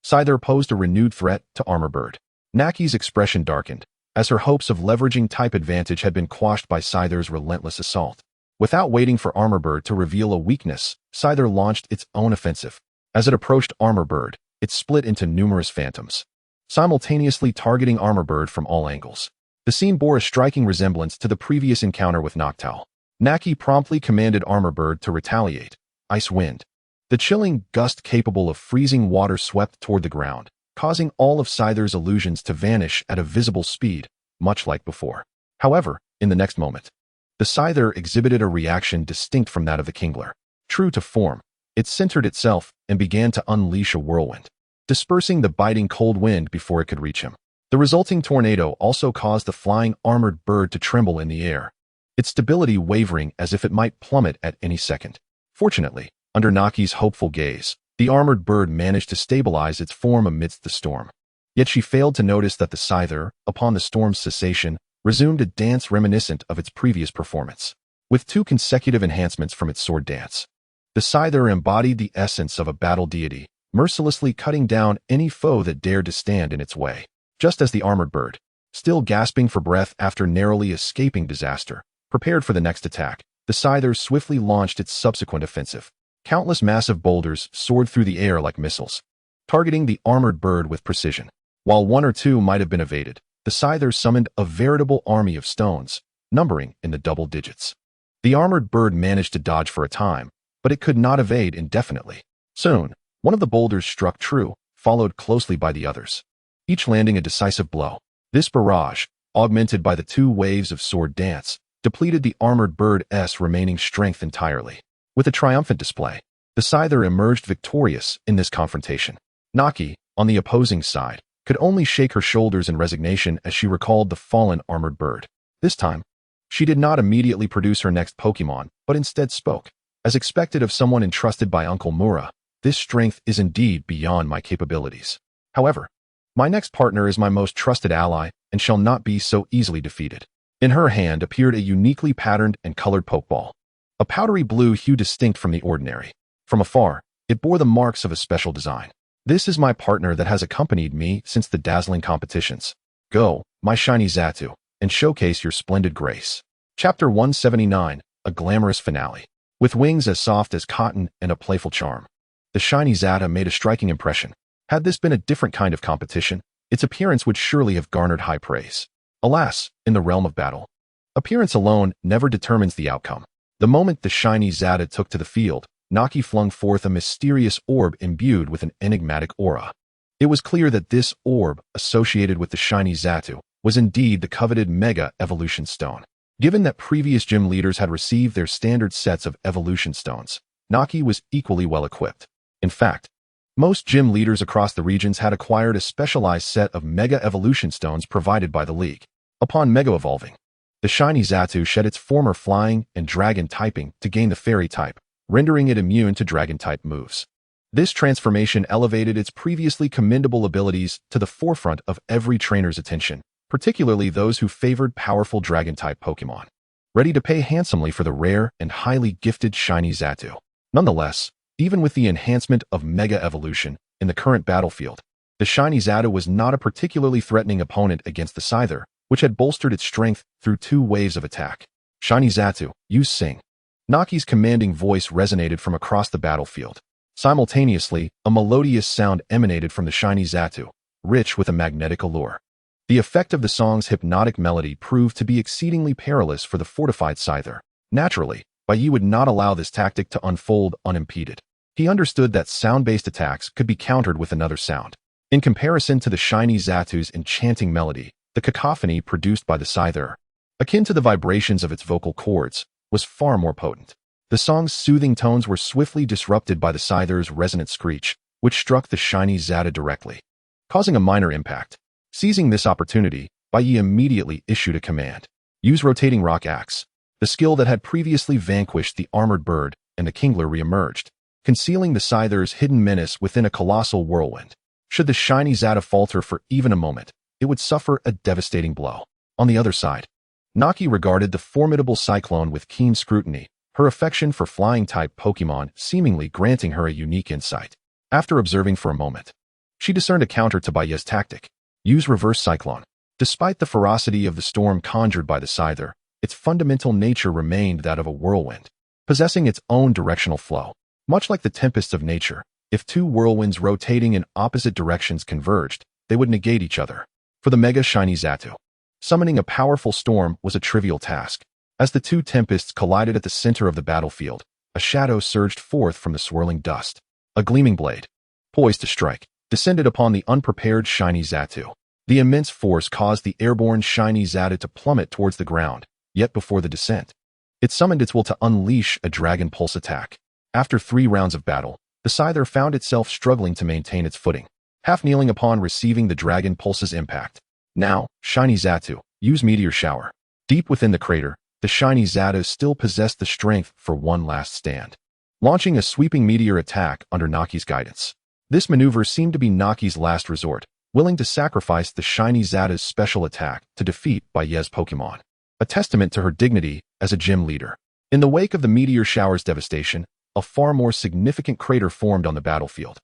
Scyther posed a renewed threat to Armor Bird. Naki's expression darkened, as her hopes of leveraging type advantage had been quashed by Scyther's relentless assault. Without waiting for Armor Bird to reveal a weakness, Scyther launched its own offensive. As it approached Armor Bird, it split into numerous phantoms, simultaneously targeting Armor Bird from all angles. The scene bore a striking resemblance to the previous encounter with Noctowl. Naki promptly commanded Armor Bird to retaliate. Ice Wind. The chilling gust capable of freezing water swept toward the ground, causing all of Scyther's illusions to vanish at a visible speed, much like before. However, in the next moment, the Scyther exhibited a reaction distinct from that of the Kingler. True to form, it centered itself and began to unleash a whirlwind, dispersing the biting cold wind before it could reach him. The resulting tornado also caused the flying armored bird to tremble in the air, its stability wavering as if it might plummet at any second. Fortunately, under Naki's hopeful gaze, the armored bird managed to stabilize its form amidst the storm. Yet she failed to notice that the Scyther, upon the storm's cessation, resumed a dance reminiscent of its previous performance, with 2 consecutive enhancements from its sword dance. The Scyther embodied the essence of a battle deity, mercilessly cutting down any foe that dared to stand in its way. Just as the armored bird, still gasping for breath after narrowly escaping disaster, prepared for the next attack, the Scyther swiftly launched its subsequent offensive. Countless massive boulders soared through the air like missiles, targeting the armored bird with precision. While 1 or 2 might have been evaded, the Scyther summoned a veritable army of stones, numbering in the double digits. The armored bird managed to dodge for a time, but it could not evade indefinitely. Soon, one of the boulders struck true, followed closely by the others, each landing a decisive blow. This barrage, augmented by the two waves of sword dance, depleted the armored bird's remaining strength entirely. With a triumphant display, the Scyther emerged victorious in this confrontation. Naki, on the opposing side, could only shake her shoulders in resignation as she recalled the fallen armored bird. This time, she did not immediately produce her next Pokémon, but instead spoke. As expected of someone entrusted by Uncle Mura, this strength is indeed beyond my capabilities. However, my next partner is my most trusted ally and shall not be so easily defeated. In her hand appeared a uniquely patterned and colored Pokeball, a powdery blue hue distinct from the ordinary. From afar, it bore the marks of a special design. This is my partner that has accompanied me since the dazzling competitions. Go, my shiny Xatu, and showcase your splendid grace. Chapter 179, a glamorous finale. With wings as soft as cotton and a playful charm, the shiny Xatu made a striking impression. Had this been a different kind of competition, its appearance would surely have garnered high praise. Alas, in the realm of battle, appearance alone never determines the outcome. The moment the shiny Xatu took to the field, Naki flung forth a mysterious orb imbued with an enigmatic aura. It was clear that this orb, associated with the shiny Xatu, was indeed the coveted Mega Evolution Stone. Given that previous gym leaders had received their standard sets of evolution stones, Naki was equally well equipped. In fact, most gym leaders across the regions had acquired a specialized set of Mega Evolution Stones provided by the League. Upon Mega Evolving, the shiny Xatu shed its former flying and dragon typing to gain the fairy type, rendering it immune to dragon-type moves. This transformation elevated its previously commendable abilities to the forefront of every trainer's attention, particularly those who favored powerful dragon-type Pokémon, ready to pay handsomely for the rare and highly gifted shiny Xatu. Nonetheless, even with the enhancement of Mega Evolution in the current battlefield, the shiny Xatu was not a particularly threatening opponent against the Scyther, which had bolstered its strength through two waves of attack. Shiny Xatu, use Sing. Naki's commanding voice resonated from across the battlefield. Simultaneously, a melodious sound emanated from the shiny Xatu, rich with a magnetic allure. The effect of the song's hypnotic melody proved to be exceedingly perilous for the fortified Scyther. Naturally, Bai Ye would not allow this tactic to unfold unimpeded. He understood that sound-based attacks could be countered with another sound. In comparison to the shiny Xatu's enchanting melody, the cacophony produced by the Scyther, akin to the vibrations of its vocal cords, was far more potent. The song's soothing tones were swiftly disrupted by the Scyther's resonant screech, which struck the shiny Xatu directly, causing a minor impact. Seizing this opportunity, Bai Ye immediately issued a command. Use Rotating Rock Axe. The skill that had previously vanquished the armored bird and the Kingler re-emerged, concealing the Scyther's hidden menace within a colossal whirlwind. Should the shiny Xatu falter for even a moment, it would suffer a devastating blow. On the other side, Naki regarded the formidable Cyclone with keen scrutiny, her affection for flying-type Pokémon seemingly granting her a unique insight. After observing for a moment, she discerned a counter to Bai Ye's tactic. Use Reverse Cyclone. Despite the ferocity of the storm conjured by the Scyther, its fundamental nature remained that of a whirlwind, possessing its own directional flow. Much like the tempests of nature, if two whirlwinds rotating in opposite directions converged, they would negate each other. For the Mega Shiny Xatu, summoning a powerful storm was a trivial task. As the two tempests collided at the center of the battlefield, a shadow surged forth from the swirling dust. A gleaming blade, poised to strike, descended upon the unprepared shiny Xatu. The immense force caused the airborne shiny Xatu to plummet towards the ground, yet before the descent, it summoned its will to unleash a Dragon Pulse attack. After 3 rounds of battle, the Scyther found itself struggling to maintain its footing, half kneeling upon receiving the Dragon Pulse's impact. Now, shiny Xatu, use Meteor Shower. Deep within the crater, the shiny Xatu still possessed the strength for one last stand, launching a sweeping meteor attack under Naki's guidance. This maneuver seemed to be Naki's last resort, willing to sacrifice the shiny Xatu's special attack to defeat Bai Ye's Pokémon, a testament to her dignity as a gym leader. In the wake of the meteor shower's devastation, a far more significant crater formed on the battlefield,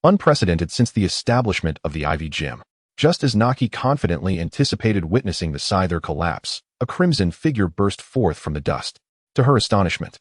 unprecedented since the establishment of the Ivy Gym. Just as Naki confidently anticipated witnessing the Scyther collapse, a crimson figure burst forth from the dust. To her astonishment,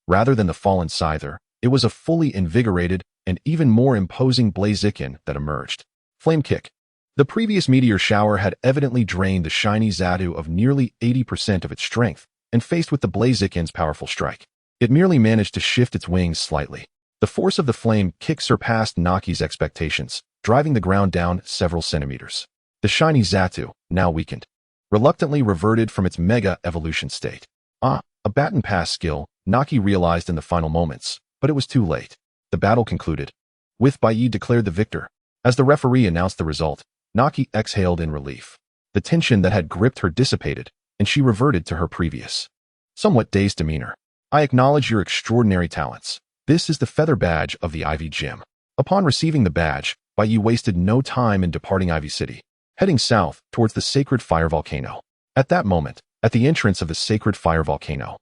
rather than the fallen Scyther, it was a fully invigorated and even more imposing Blaziken that emerged. Flame Kick. The previous meteor shower had evidently drained the shiny Xatu of nearly 80% of its strength, and faced with the Blaziken's powerful strike, it merely managed to shift its wings slightly. The force of the flame kick surpassed Naki's expectations, driving the ground down several centimeters. The shiny Xatu, now weakened, reluctantly reverted from its mega evolution state. A baton pass skill, Naki realized in the final moments, but it was too late. The battle concluded, with Bai Ye declared the victor. As the referee announced the result, Naki exhaled in relief. The tension that had gripped her dissipated, and she reverted to her previous, somewhat dazed demeanor. I acknowledge your extraordinary talents. This is the feather badge of the Ivy Gym. Upon receiving the badge, Bai Ye wasted no time in departing Ivy City, heading south towards the sacred fire volcano. At that moment, at the entrance of the sacred fire volcano,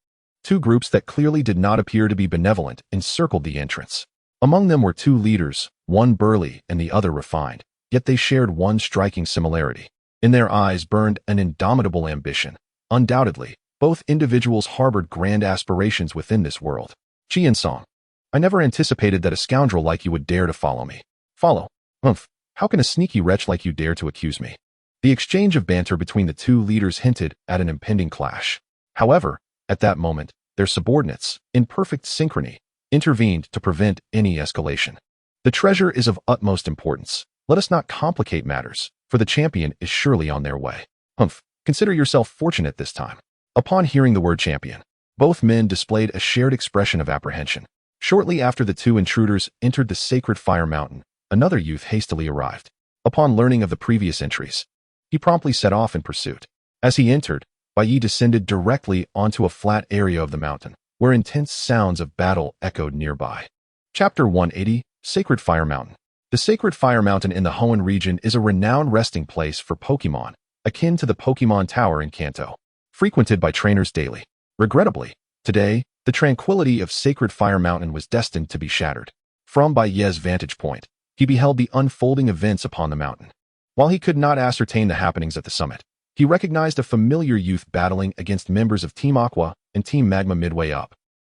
two groups that clearly did not appear to be benevolent encircled the entrance. Among them were two leaders, one burly and the other refined, yet they shared one striking similarity. In their eyes burned an indomitable ambition. Undoubtedly, both individuals harbored grand aspirations within this world. Qiansong, I never anticipated that a scoundrel like you would dare to follow me. Follow? Humph, how can a sneaky wretch like you dare to accuse me? The exchange of banter between the two leaders hinted at an impending clash. However, at that moment, their subordinates, in perfect synchrony, intervened to prevent any escalation. The treasure is of utmost importance. Let us not complicate matters, for the champion is surely on their way. Humph, consider yourself fortunate this time. Upon hearing the word champion, both men displayed a shared expression of apprehension. Shortly after the two intruders entered the sacred fire mountain, another youth hastily arrived. Upon learning of the previous entries, he promptly set off in pursuit. As he entered, Bai Ye descended directly onto a flat area of the mountain, where intense sounds of battle echoed nearby. Chapter 180, Sacred Fire Mountain. The Sacred Fire Mountain in the Hoenn region is a renowned resting place for Pokémon, akin to the Pokémon Tower in Kanto, frequented by trainers daily. Regrettably, today, the tranquility of Sacred Fire Mountain was destined to be shattered. From Bai Ye's vantage point, he beheld the unfolding events upon the mountain. While he could not ascertain the happenings at the summit, he recognized a familiar youth battling against members of Team Aqua and Team Magma midway up,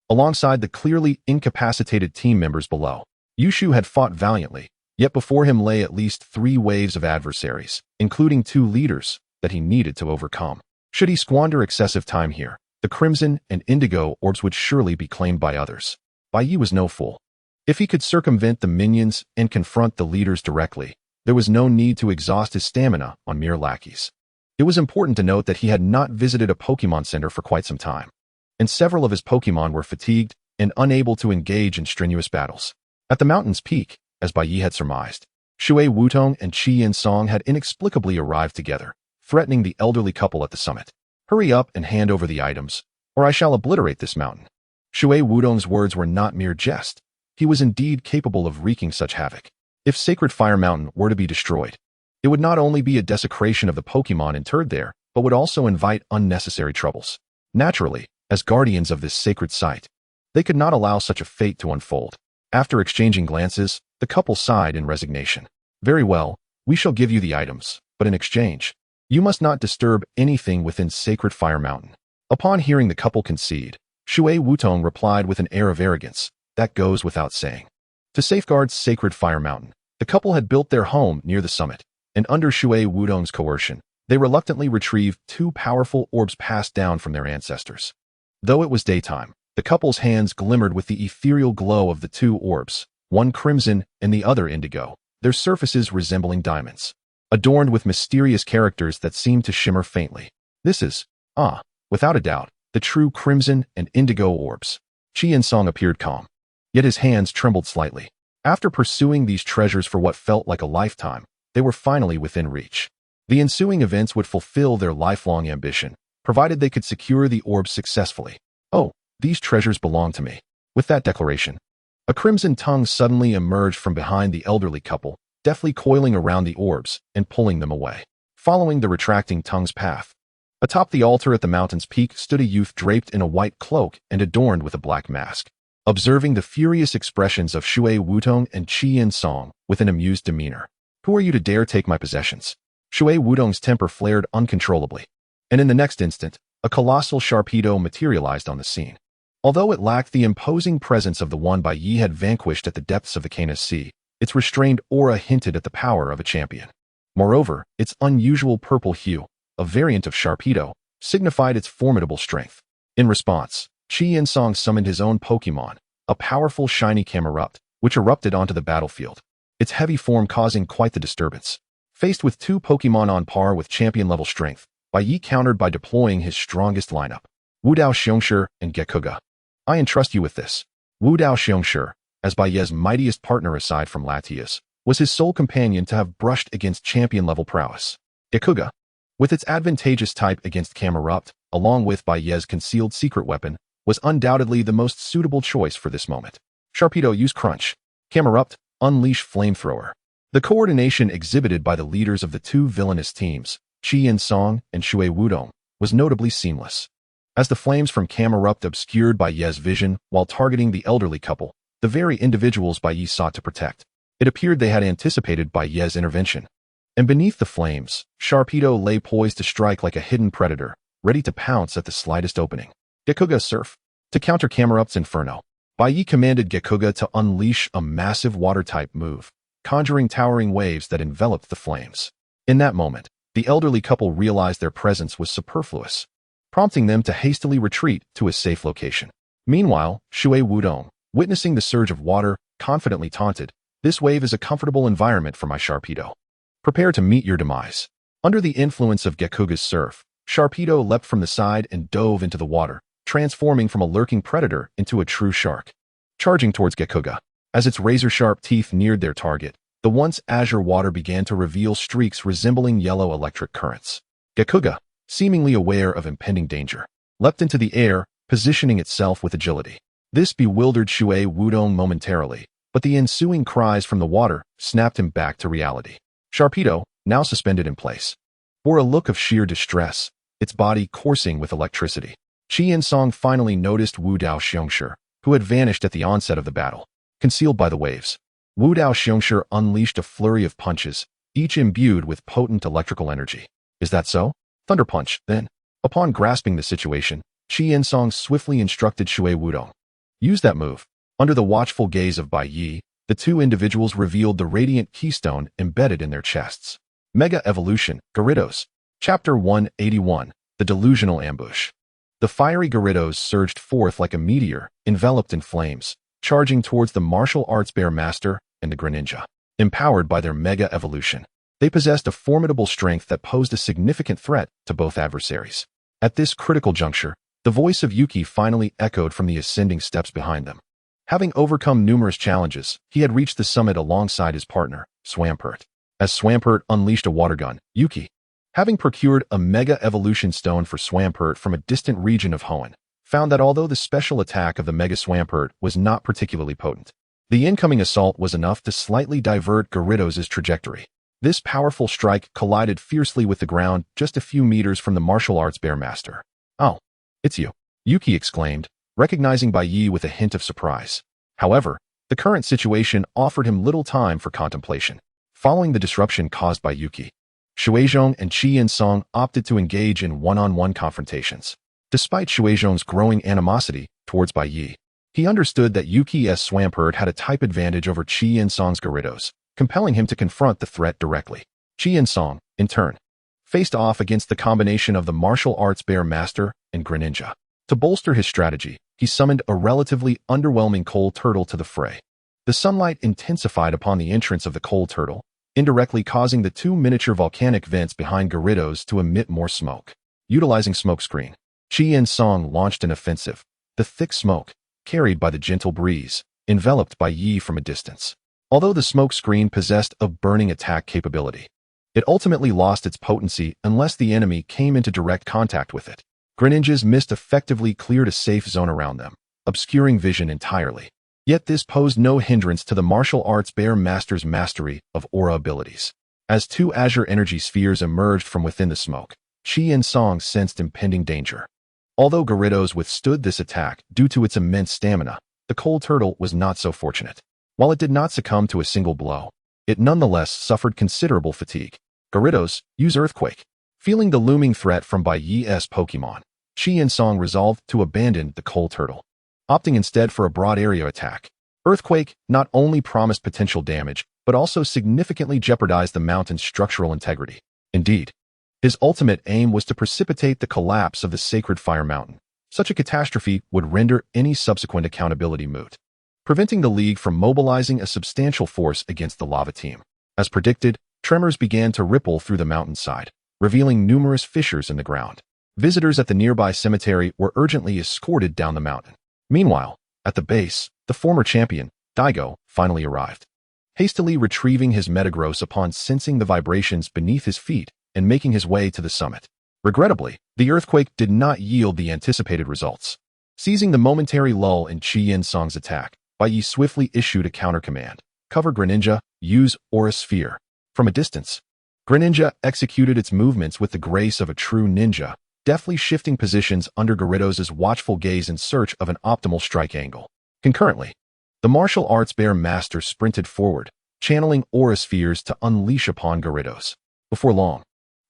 alongside the clearly incapacitated team members below. Yushu had fought valiantly, yet before him lay at least 3 waves of adversaries, including 2 leaders, that he needed to overcome. Should he squander excessive time here, the Crimson and Indigo orbs would surely be claimed by others. Bai Ye was no fool. If he could circumvent the minions and confront the leaders directly, there was no need to exhaust his stamina on mere lackeys. It was important to note that he had not visited a Pokemon Center for quite some time, and several of his Pokemon were fatigued and unable to engage in strenuous battles. At the mountain's peak, as Bai Ye had surmised, Shui Wutong and Qiansong had inexplicably arrived together, threatening the elderly couple at the summit. Hurry up and hand over the items, or I shall obliterate this mountain. Shui Wutong's words were not mere jest. He was indeed capable of wreaking such havoc. If Sacred Fire Mountain were to be destroyed, it would not only be a desecration of the Pokemon interred there, but would also invite unnecessary troubles. Naturally, as guardians of this sacred site, they could not allow such a fate to unfold. After exchanging glances, the couple sighed in resignation. Very well, we shall give you the items, but in exchange, you must not disturb anything within Sacred Fire Mountain. Upon hearing the couple concede, Shui Wutong replied with an air of arrogance, that goes without saying. To safeguard Sacred Fire Mountain, the couple had built their home near the summit, and under Shui Wutong's coercion, they reluctantly retrieved 2 powerful orbs passed down from their ancestors. Though it was daytime, the couple's hands glimmered with the ethereal glow of the 2 orbs, one crimson and the other indigo, their surfaces resembling diamonds, adorned with mysterious characters that seemed to shimmer faintly. This is, without a doubt, the true crimson and indigo orbs. Qiansong appeared calm, yet his hands trembled slightly. After pursuing these treasures for what felt like a lifetime, they were finally within reach. The ensuing events would fulfill their lifelong ambition, provided they could secure the orbs successfully. Oh, these treasures belong to me. With that declaration, a crimson tongue suddenly emerged from behind the elderly couple, deftly coiling around the orbs and pulling them away. Following the retracting tongue's path, atop the altar at the mountain's peak stood a youth draped in a white cloak and adorned with a black mask. Observing the furious expressions of Shui Wutong and Qiansong with an amused demeanor. Who are you to dare take my possessions? Shui Wutong's temper flared uncontrollably, and in the next instant, a colossal Sharpedo materialized on the scene. Although it lacked the imposing presence of the one Bai Ye had vanquished at the depths of the Canis Sea, its restrained aura hinted at the power of a champion. Moreover, its unusual purple hue, a variant of Sharpedo, signified its formidable strength. In response, Chi-In-Song summoned his own Pokémon, a powerful shiny Camerupt, which erupted onto the battlefield, its heavy form causing quite the disturbance. Faced with two Pokémon on par with champion-level strength, Bai Ye countered by deploying his strongest lineup, Wudao Xiongshi and Gekuga. I entrust you with this. Wudao Xiongshi, as Bai Ye's mightiest partner aside from Latias, was his sole companion to have brushed against champion-level prowess. Gekuga, with its advantageous type against Camerupt, along with Bai Ye's concealed secret weapon, was undoubtedly the most suitable choice for this moment. Sharpedo use Crunch. Camerupt, unleash Flamethrower. The coordination exhibited by the leaders of the two villainous teams, Chi-In-Song and Shui Wudong, was notably seamless. As the flames from Camerupt obscured Bai Ye's vision while targeting the elderly couple, the very individuals Bai Ye sought to protect, it appeared they had anticipated Bai Ye's intervention. And beneath the flames, Sharpedo lay poised to strike like a hidden predator, ready to pounce at the slightest opening. Gekuga Surf. To counter Camerupt's inferno, Bai Ye commanded Gekuga to unleash a massive water-type move, conjuring towering waves that enveloped the flames. In that moment, the elderly couple realized their presence was superfluous, prompting them to hastily retreat to a safe location. Meanwhile, Shui Wudong, witnessing the surge of water, confidently taunted, "This wave is a comfortable environment for my Sharpedo. Prepare to meet your demise." Under the influence of Gekuga's surf, Sharpedo leapt from the side and dove into the water, transforming from a lurking predator into a true shark. Charging towards Gekuga, as its razor-sharp teeth neared their target, the once azure water began to reveal streaks resembling yellow electric currents. Gekuga, seemingly aware of impending danger, leapt into the air, positioning itself with agility. This bewildered Shui Wudong momentarily, but the ensuing cries from the water snapped him back to reality. Sharpedo, now suspended in place, bore a look of sheer distress, its body coursing with electricity. Chi-In-Song finally noticed Wudao Xiongshi, who had vanished at the onset of the battle, concealed by the waves. Wudao Xiongshi unleashed a flurry of punches, each imbued with potent electrical energy. Is that so? Thunder Punch, then. Upon grasping the situation, Chi-In-Song swiftly instructed Shui Wudong. Use that move. Under the watchful gaze of Bai Ye, the two individuals revealed the radiant keystone embedded in their chests. Mega Evolution, Gyarados. Chapter 181, The Delusional Ambush. The fiery Gyarados surged forth like a meteor, enveloped in flames, charging towards the martial arts bear master and the Greninja. Empowered by their Mega Evolution, they possessed a formidable strength that posed a significant threat to both adversaries. At this critical juncture, the voice of Yuki finally echoed from the ascending steps behind them. Having overcome numerous challenges, he had reached the summit alongside his partner, Swampert. As Swampert unleashed a water gun, Yuki, having procured a Mega Evolution Stone for Swampert from a distant region of Hoenn, found that although the special attack of the Mega Swampert was not particularly potent, the incoming assault was enough to slightly divert Gyarados' trajectory. This powerful strike collided fiercely with the ground just a few meters from the martial arts bear master. "Oh, it's you," Yuki exclaimed, recognizing Bai Ye with a hint of surprise. However, the current situation offered him little time for contemplation. Following the disruption caused by Yuki, Shuizhong and Chi-In-Song opted to engage in one-on-one confrontations. Despite Shuizhong's growing animosity towards Bai Ye, he understood that Yuki's Swampert had a type advantage over Chi-In-Song's Gyarados, compelling him to confront the threat directly. Chi-In-Song, in turn, faced off against the combination of the martial arts bear master and Greninja. To bolster his strategy, he summoned a relatively underwhelming coal turtle to the fray. The sunlight intensified upon the entrance of the coal turtle, indirectly causing the two miniature volcanic vents behind Gyarados to emit more smoke. Utilizing smokescreen, Chi-In-Song launched an offensive. The thick smoke, carried by the gentle breeze, enveloped Bai Ye from a distance. Although the smokescreen possessed a burning attack capability, it ultimately lost its potency unless the enemy came into direct contact with it. Greninja's mist effectively cleared a safe zone around them, obscuring vision entirely. Yet this posed no hindrance to the martial arts bear master's mastery of aura abilities. As two azure energy spheres emerged from within the smoke, Chi-In-Song sensed impending danger. Although Gyarados withstood this attack due to its immense stamina, the coal turtle was not so fortunate. While it did not succumb to a single blow, it nonetheless suffered considerable fatigue. Gyarados, use Earthquake. Feeling the looming threat from Bai Ye's Pokémon, Chi-In-Song resolved to abandon the coal turtle, opting instead for a broad area attack. Earthquake not only promised potential damage, but also significantly jeopardized the mountain's structural integrity. Indeed, his ultimate aim was to precipitate the collapse of the sacred Fire Mountain. Such a catastrophe would render any subsequent accountability moot, preventing the League from mobilizing a substantial force against the lava team. As predicted, tremors began to ripple through the mountainside, revealing numerous fissures in the ground. Visitors at the nearby cemetery were urgently escorted down the mountain. Meanwhile, at the base, the former champion, Daigo, finally arrived. Hastily retrieving his Metagross upon sensing the vibrations beneath his feet and making his way to the summit. Regrettably, the earthquake did not yield the anticipated results. Seizing the momentary lull in Qi Yin-song's attack, Bai Ye swiftly issued a counter-command. Cover Greninja, use Aura Sphere. From a distance, Greninja executed its movements with the grace of a true ninja, deftly shifting positions under Gyarados' watchful gaze in search of an optimal strike angle. Concurrently, the martial arts bear master sprinted forward, channeling Aura Spheres to unleash upon Gyarados. Before long,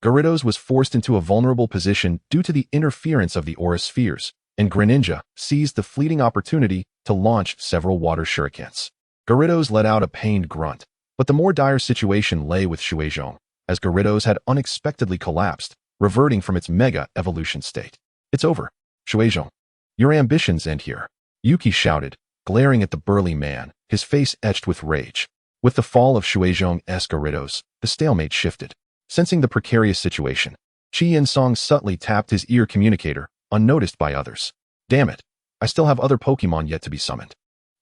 Gyarados was forced into a vulnerable position due to the interference of the Aura Spheres, and Greninja seized the fleeting opportunity to launch several water shurikens. Gyarados let out a pained grunt, but the more dire situation lay with Shueizhong, as Gyarados had unexpectedly collapsed, reverting from its Mega Evolution state. It's over, Shueizhong. Your ambitions end here, Yuki shouted, glaring at the burly man, his face etched with rage. With the fall of Shueizhong's Gyarados, the stalemate shifted. Sensing the precarious situation, Qi Yin-song subtly tapped his ear communicator, unnoticed by others. Damn it, I still have other Pokémon yet to be summoned.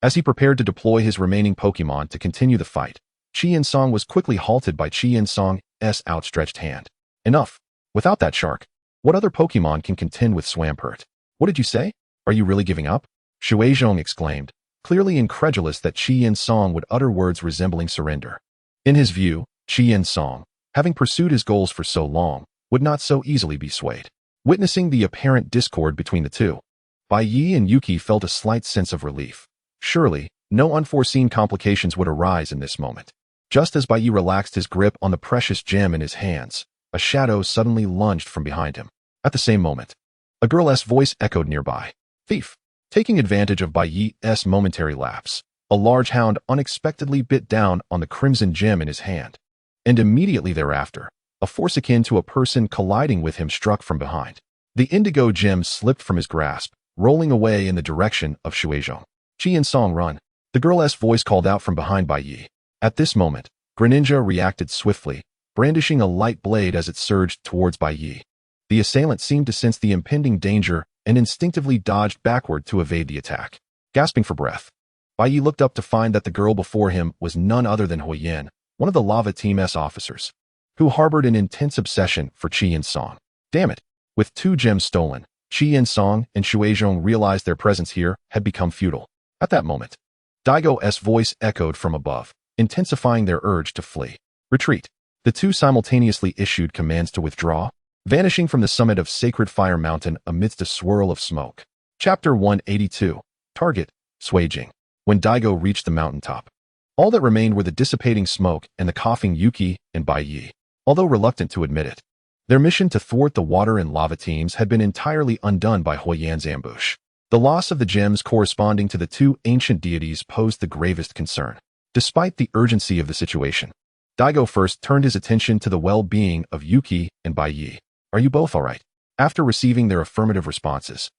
As he prepared to deploy his remaining Pokémon to continue the fight, Qi Yin-song was quickly halted by Qi Yin-song's outstretched hand. Enough. Without that shark, what other Pokémon can contend with Swampert? What did you say? Are you really giving up? Shueizhong exclaimed, clearly incredulous that Qi Yin-song would utter words resembling surrender. In his view, Qi Yin-song, having pursued his goals for so long, would not so easily be swayed. Witnessing the apparent discord between the two, Bai Ye and Yuki felt a slight sense of relief. Surely, no unforeseen complications would arise in this moment. Just as Bai Ye relaxed his grip on the precious gem in his hands, a shadow suddenly lunged from behind him. At the same moment, a girl's voice echoed nearby. Thief! Taking advantage of Bai Ye's momentary lapse, a large hound unexpectedly bit down on the crimson gem in his hand. And immediately thereafter, a force akin to a person colliding with him struck from behind. The indigo gem slipped from his grasp, rolling away in the direction of Shueizhong. Qi Yin-song, run! The girl's voice called out from behind Bai Ye. At this moment, Greninja reacted swiftly, brandishing a light blade as it surged towards Bai Ye. The assailant seemed to sense the impending danger and instinctively dodged backward to evade the attack. Gasping for breath, Bai Ye looked up to find that the girl before him was none other than Huoyan, one of the Lava Team's officers, who harbored an intense obsession for Qi Yin-song. Damn it! With two gems stolen, Qi Yin-song and Shueizhong realized their presence here had become futile. At that moment, Daigo's voice echoed from above, intensifying their urge to flee. Retreat. The two simultaneously issued commands to withdraw, vanishing from the summit of Sacred Fire Mountain amidst a swirl of smoke. Chapter 182. Target, Suijing. When Daigo reached the mountaintop, all that remained were the dissipating smoke and the coughing Yuki and Bai Ye. Although reluctant to admit it, their mission to thwart the water and lava teams had been entirely undone by Huoyan's ambush. The loss of the gems corresponding to the two ancient deities posed the gravest concern. Despite the urgency of the situation, Daigo first turned his attention to the well-being of Yuki and Bai Ye. Are you both all right? After receiving their affirmative responses,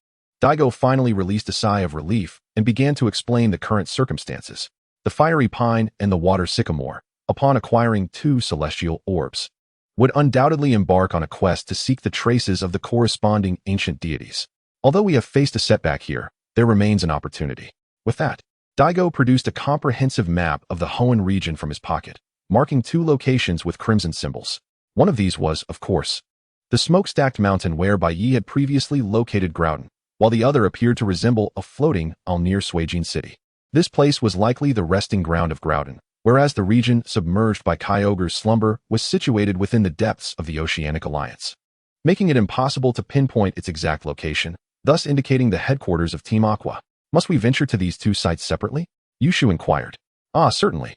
Daigo finally released a sigh of relief and began to explain the current circumstances. The fiery pine and the water sycamore, upon acquiring two celestial orbs, would undoubtedly embark on a quest to seek the traces of the corresponding ancient deities. Although we have faced a setback here, there remains an opportunity. With that, Daigo produced a comprehensive map of the Hoenn region from his pocket, marking two locations with crimson symbols. One of these was, of course, the smoke-stacked mountain where Bai Ye had previously located Groudon, while the other appeared to resemble a floating isle near Suijing City. This place was likely the resting ground of Groudon, whereas the region submerged by Kyogre's slumber was situated within the depths of the Oceanic Alliance, making it impossible to pinpoint its exact location, thus indicating the headquarters of Team Aqua. Must we venture to these two sites separately? Yushu inquired. Ah, certainly.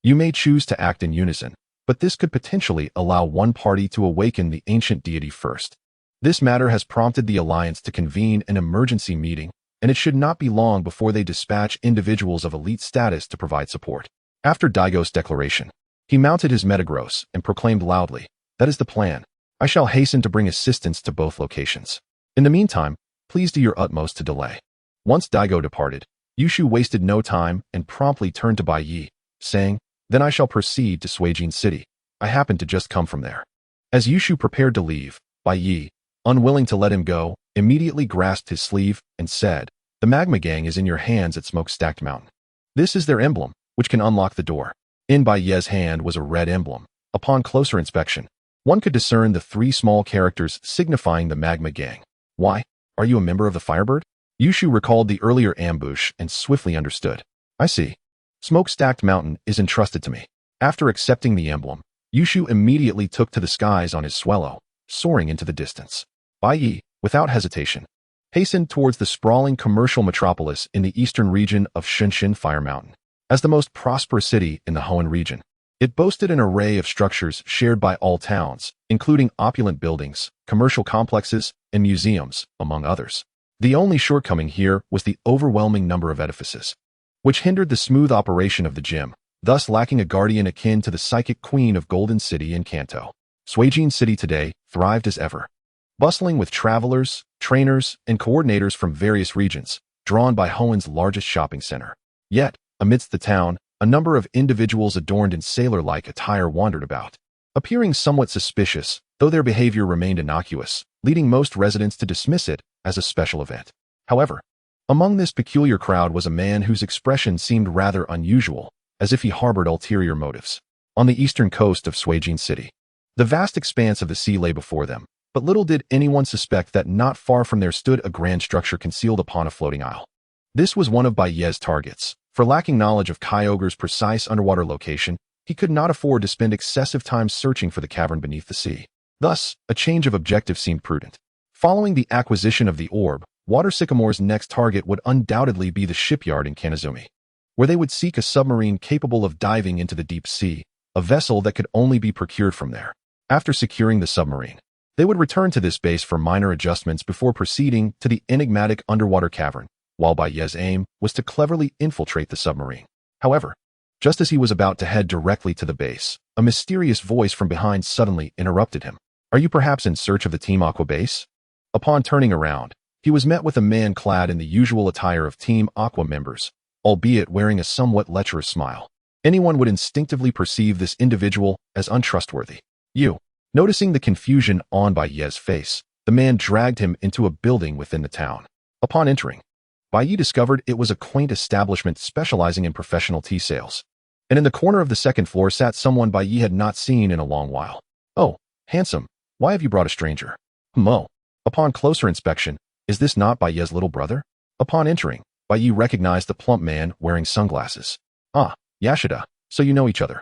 You may choose to act in unison, but this could potentially allow one party to awaken the ancient deity first. This matter has prompted the Alliance to convene an emergency meeting and it should not be long before they dispatch individuals of elite status to provide support. After Daigo's declaration, he mounted his Metagross and proclaimed loudly, "That is the plan. I shall hasten to bring assistance to both locations. In the meantime, please do your utmost to delay." Once Daigo departed, Yushu wasted no time and promptly turned to Bai Ye, saying, "Then I shall proceed to Suijin City. I happen to just come from there." As Yushu prepared to leave, Bai Ye, unwilling to let him go, immediately grasped his sleeve and said, "The Magma Gang is in your hands at Smokestack Mountain. This is their emblem, which can unlock the door." In Bai Ye's hand was a red emblem. Upon closer inspection, one could discern the 3 small characters signifying the Magma Gang. "Why? Are you a member of the Firebird?" Yushu recalled the earlier ambush and swiftly understood. "I see. Smokestack Mountain is entrusted to me." After accepting the emblem, Yushu immediately took to the skies on his Swellow, soaring into the distance. Bai Ye, without hesitation, hastened towards the sprawling commercial metropolis in the eastern region of Shunshin Fire Mountain. As the most prosperous city in the Hoenn region, it boasted an array of structures shared by all towns, including opulent buildings, commercial complexes, and museums, among others. The only shortcoming here was the overwhelming number of edifices, which hindered the smooth operation of the gym, thus lacking a guardian akin to the psychic queen of Golden City in Kanto. Suijin City today thrived as ever, bustling with travelers, trainers, and coordinators from various regions, drawn by Hoenn's largest shopping center. Yet, amidst the town, a number of individuals adorned in sailor-like attire wandered about, appearing somewhat suspicious, though their behavior remained innocuous, leading most residents to dismiss it as a special event. However, among this peculiar crowd was a man whose expression seemed rather unusual, as if he harbored ulterior motives. On the eastern coast of Suijin City, the vast expanse of the sea lay before them, but little did anyone suspect that not far from there stood a grand structure concealed upon a floating isle. This was one of Bai Ye's targets. For lacking knowledge of Kyogre's precise underwater location, he could not afford to spend excessive time searching for the cavern beneath the sea. Thus, a change of objective seemed prudent. Following the acquisition of the orb, Water Sycamore's next target would undoubtedly be the shipyard in Kanazumi, where they would seek a submarine capable of diving into the deep sea, a vessel that could only be procured from there. After securing the submarine, they would return to this base for minor adjustments before proceeding to the enigmatic underwater cavern, while Bai Ye's aim was to cleverly infiltrate the submarine. However, just as he was about to head directly to the base, a mysterious voice from behind suddenly interrupted him. "Are you perhaps in search of the Team Aqua base?" Upon turning around, he was met with a man clad in the usual attire of Team Aqua members, albeit wearing a somewhat lecherous smile. Anyone would instinctively perceive this individual as untrustworthy. Noticing the confusion on Bai Ye's face, the man dragged him into a building within the town. Upon entering, Bai Ye discovered it was a quaint establishment specializing in professional tea sales. And in the corner of the second floor sat someone Bai Ye had not seen in a long while. "Oh, handsome, why have you brought a stranger?" "Mo." Upon closer inspection, is this not Bai Ye's little brother? Upon entering, Bai Ye recognized the plump man wearing sunglasses. "Ah, Yashida, so you know each other.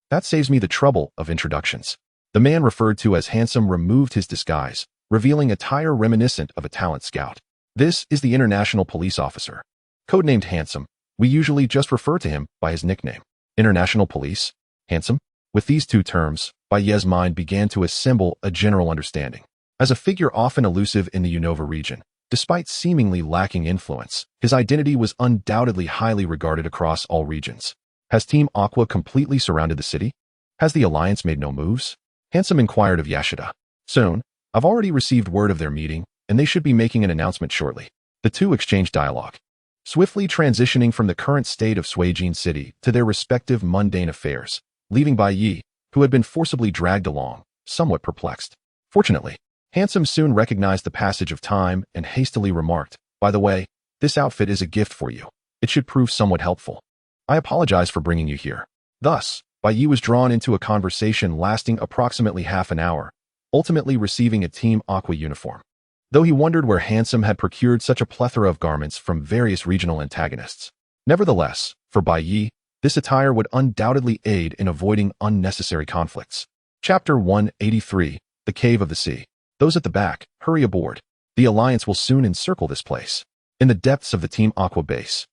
That saves me the trouble of introductions." The man referred to as handsome removed his disguise, revealing attire reminiscent of a talent scout. "This is the International Police Officer. Codenamed Handsome, we usually just refer to him by his nickname." International Police? Handsome? With these two terms, Bai Ye's mind began to assemble a general understanding. As a figure often elusive in the Unova region, despite seemingly lacking influence, his identity was undoubtedly highly regarded across all regions. Has Team Aqua completely surrounded the city? Has the Alliance made no moves? Handsome inquired of Yashida. "Soon. I've already received word of their meeting, and they should be making an announcement shortly." The two exchanged dialogue, swiftly transitioning from the current state of Suijin City to their respective mundane affairs, leaving Bai Ye, who had been forcibly dragged along, somewhat perplexed. Fortunately, Handsome soon recognized the passage of time and hastily remarked, "By the way, this outfit is a gift for you. It should prove somewhat helpful. I apologize for bringing you here." Thus, Bai Ye was drawn into a conversation lasting approximately half an hour, ultimately receiving a Team Aqua uniform. Though he wondered where Handsome had procured such a plethora of garments from various regional antagonists. Nevertheless, for Bai Ye, this attire would undoubtedly aid in avoiding unnecessary conflicts. Chapter 183, The Cave of the Sea. Those at the back, hurry aboard. The Alliance will soon encircle this place. In the depths of the Team Aqua base,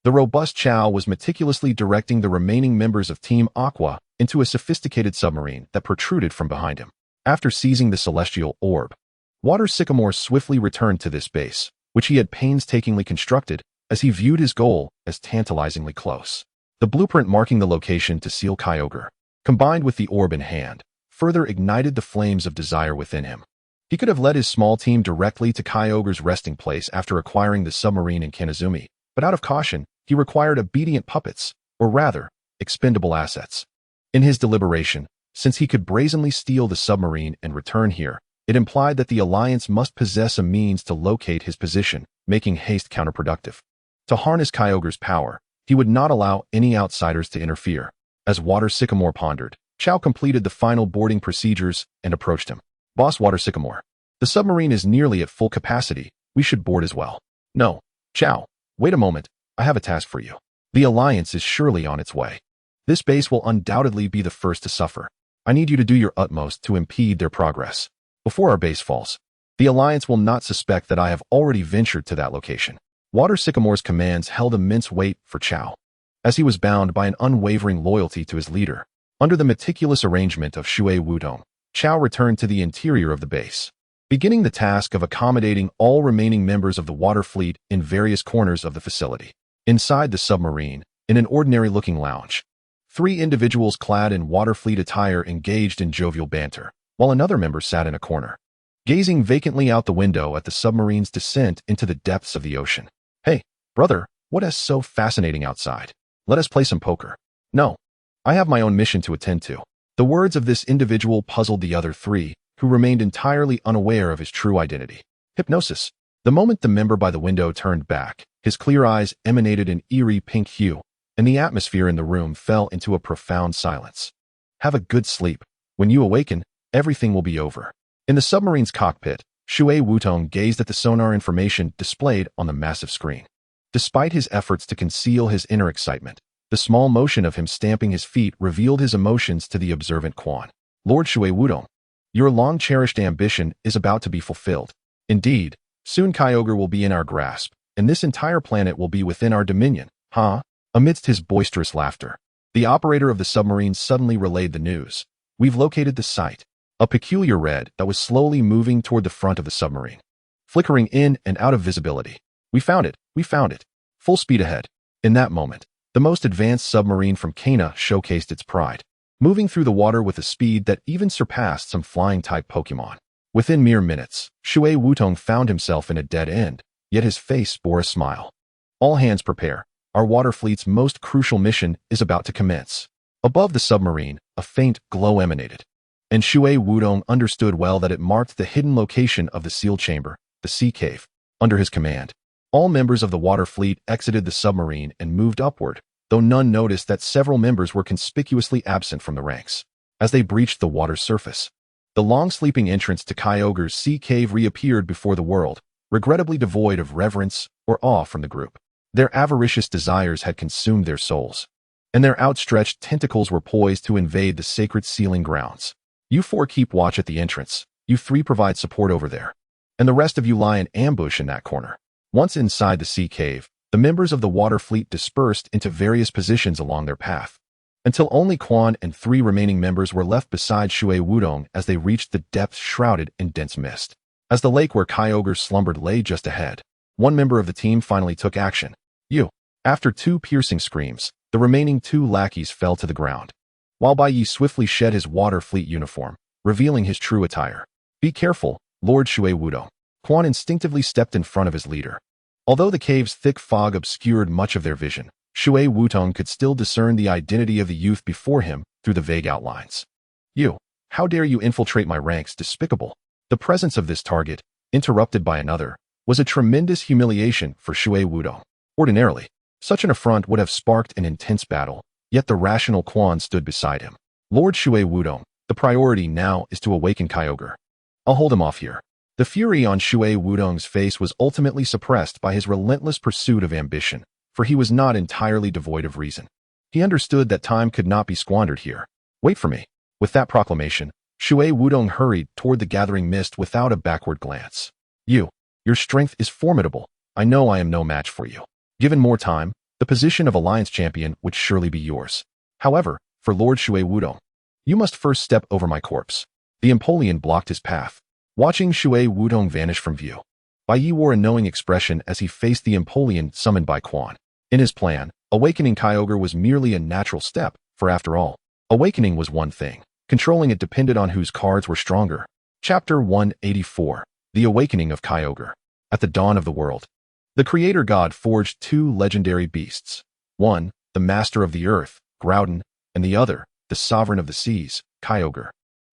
the robust Chow was meticulously directing the remaining members of Team Aqua into a sophisticated submarine that protruded from behind him. After seizing the celestial orb, Water Sycamore swiftly returned to this base, which he had painstakingly constructed as he viewed his goal as tantalizingly close. The blueprint marking the location to seal Kyogre, combined with the orb in hand, further ignited the flames of desire within him. He could have led his small team directly to Kyogre's resting place after acquiring the submarine in Kanazumi, but out of caution, he required obedient puppets, or rather, expendable assets. In his deliberation, since he could brazenly steal the submarine and return here, it implied that the Alliance must possess a means to locate his position, making haste counterproductive. To harness Kyogre's power, he would not allow any outsiders to interfere. As Water Sycamore pondered, Chao completed the final boarding procedures and approached him. Boss Water Sycamore, the submarine is nearly at full capacity. We should board as well. No, Chao, wait a moment. I have a task for you. The Alliance is surely on its way. This base will undoubtedly be the first to suffer. I need you to do your utmost to impede their progress. Before our base falls, the Alliance will not suspect that I have already ventured to that location. Water Sycamore's commands held immense weight for Chao, as he was bound by an unwavering loyalty to his leader. Under the meticulous arrangement of Shui Wudong, Chao returned to the interior of the base, beginning the task of accommodating all remaining members of the water fleet in various corners of the facility. Inside the submarine, in an ordinary-looking lounge, 3 individuals clad in water fleet attire engaged in jovial banter, while another member sat in a corner, gazing vacantly out the window at the submarine's descent into the depths of the ocean. Hey, brother, what is so fascinating outside? Let us play some poker. No, I have my own mission to attend to. The words of this individual puzzled the other 3, who remained entirely unaware of his true identity. Hypnosis. The moment the member by the window turned back, his clear eyes emanated an eerie pink hue, and the atmosphere in the room fell into a profound silence. Have a good sleep. When you awaken, everything will be over. In the submarine's cockpit, Shui Wudong gazed at the sonar information displayed on the massive screen. Despite his efforts to conceal his inner excitement, the small motion of him stamping his feet revealed his emotions to the observant Quan. Lord Shui Wudong, your long-cherished ambition is about to be fulfilled. Indeed, soon Kyogre will be in our grasp, and this entire planet will be within our dominion. Huh? Amidst his boisterous laughter, the operator of the submarine suddenly relayed the news. We've located the site. A peculiar red that was slowly moving toward the front of the submarine, flickering in and out of visibility. We found it. We found it. Full speed ahead. In that moment, the most advanced submarine from Kana showcased its pride, moving through the water with a speed that even surpassed some flying-type Pokémon. Within mere minutes, Shui Wudong found himself in a dead end, yet his face bore a smile. All hands prepare. Our water fleet's most crucial mission is about to commence. Above the submarine, a faint glow emanated, and Shui Wudong understood well that it marked the hidden location of the sealed chamber, the sea cave. Under his command, all members of the water fleet exited the submarine and moved upward, though none noticed that several members were conspicuously absent from the ranks. As they breached the water's surface, the long-sleeping entrance to Kyogre's sea cave reappeared before the world, regrettably devoid of reverence or awe from the group. Their avaricious desires had consumed their souls, and their outstretched tentacles were poised to invade the sacred sealing grounds. You 4 keep watch at the entrance, you 3 provide support over there, and the rest of you lie in ambush in that corner. Once inside the sea cave, the members of the water fleet dispersed into various positions along their path, until only Quan and 3 remaining members were left beside Shui Wudong as they reached the depths shrouded in dense mist. As the lake where Kyogre slumbered lay just ahead, one member of the team finally took action. You. After 2 piercing screams, the remaining 2 lackeys fell to the ground, while Bai Ye swiftly shed his water fleet uniform, revealing his true attire. Be careful, Lord Shui Wudong. Quan instinctively stepped in front of his leader. Although the cave's thick fog obscured much of their vision, Shui Wudong could still discern the identity of the youth before him through the vague outlines. You. How dare you infiltrate my ranks, despicable? The presence of this target, interrupted by another, was a tremendous humiliation for Shui Wudong. Ordinarily, such an affront would have sparked an intense battle, yet the rational Quan stood beside him. Lord Shui Wudong, the priority now is to awaken Kyogre. I'll hold him off here. The fury on Shui Wudong's face was ultimately suppressed by his relentless pursuit of ambition, for he was not entirely devoid of reason. He understood that time could not be squandered here. Wait for me. With that proclamation, Shui Wudong hurried toward the gathering mist without a backward glance. Your strength is formidable. I know I am no match for you. Given more time, the position of Alliance Champion would surely be yours. However, for Lord Shui Wudong, you must first step over my corpse. The Empoleon blocked his path, watching Shui Wudong vanish from view. Bai Ye wore a knowing expression as he faced the Empoleon summoned by Quan. In his plan, awakening Kyogre was merely a natural step, for after all, awakening was one thing. Controlling it depended on whose cards were stronger. Chapter 184. The Awakening of Kyogre. At the dawn of the world, the Creator God forged two legendary beasts. One, the Master of the Earth, Groudon, and the other, the Sovereign of the Seas, Kyogre.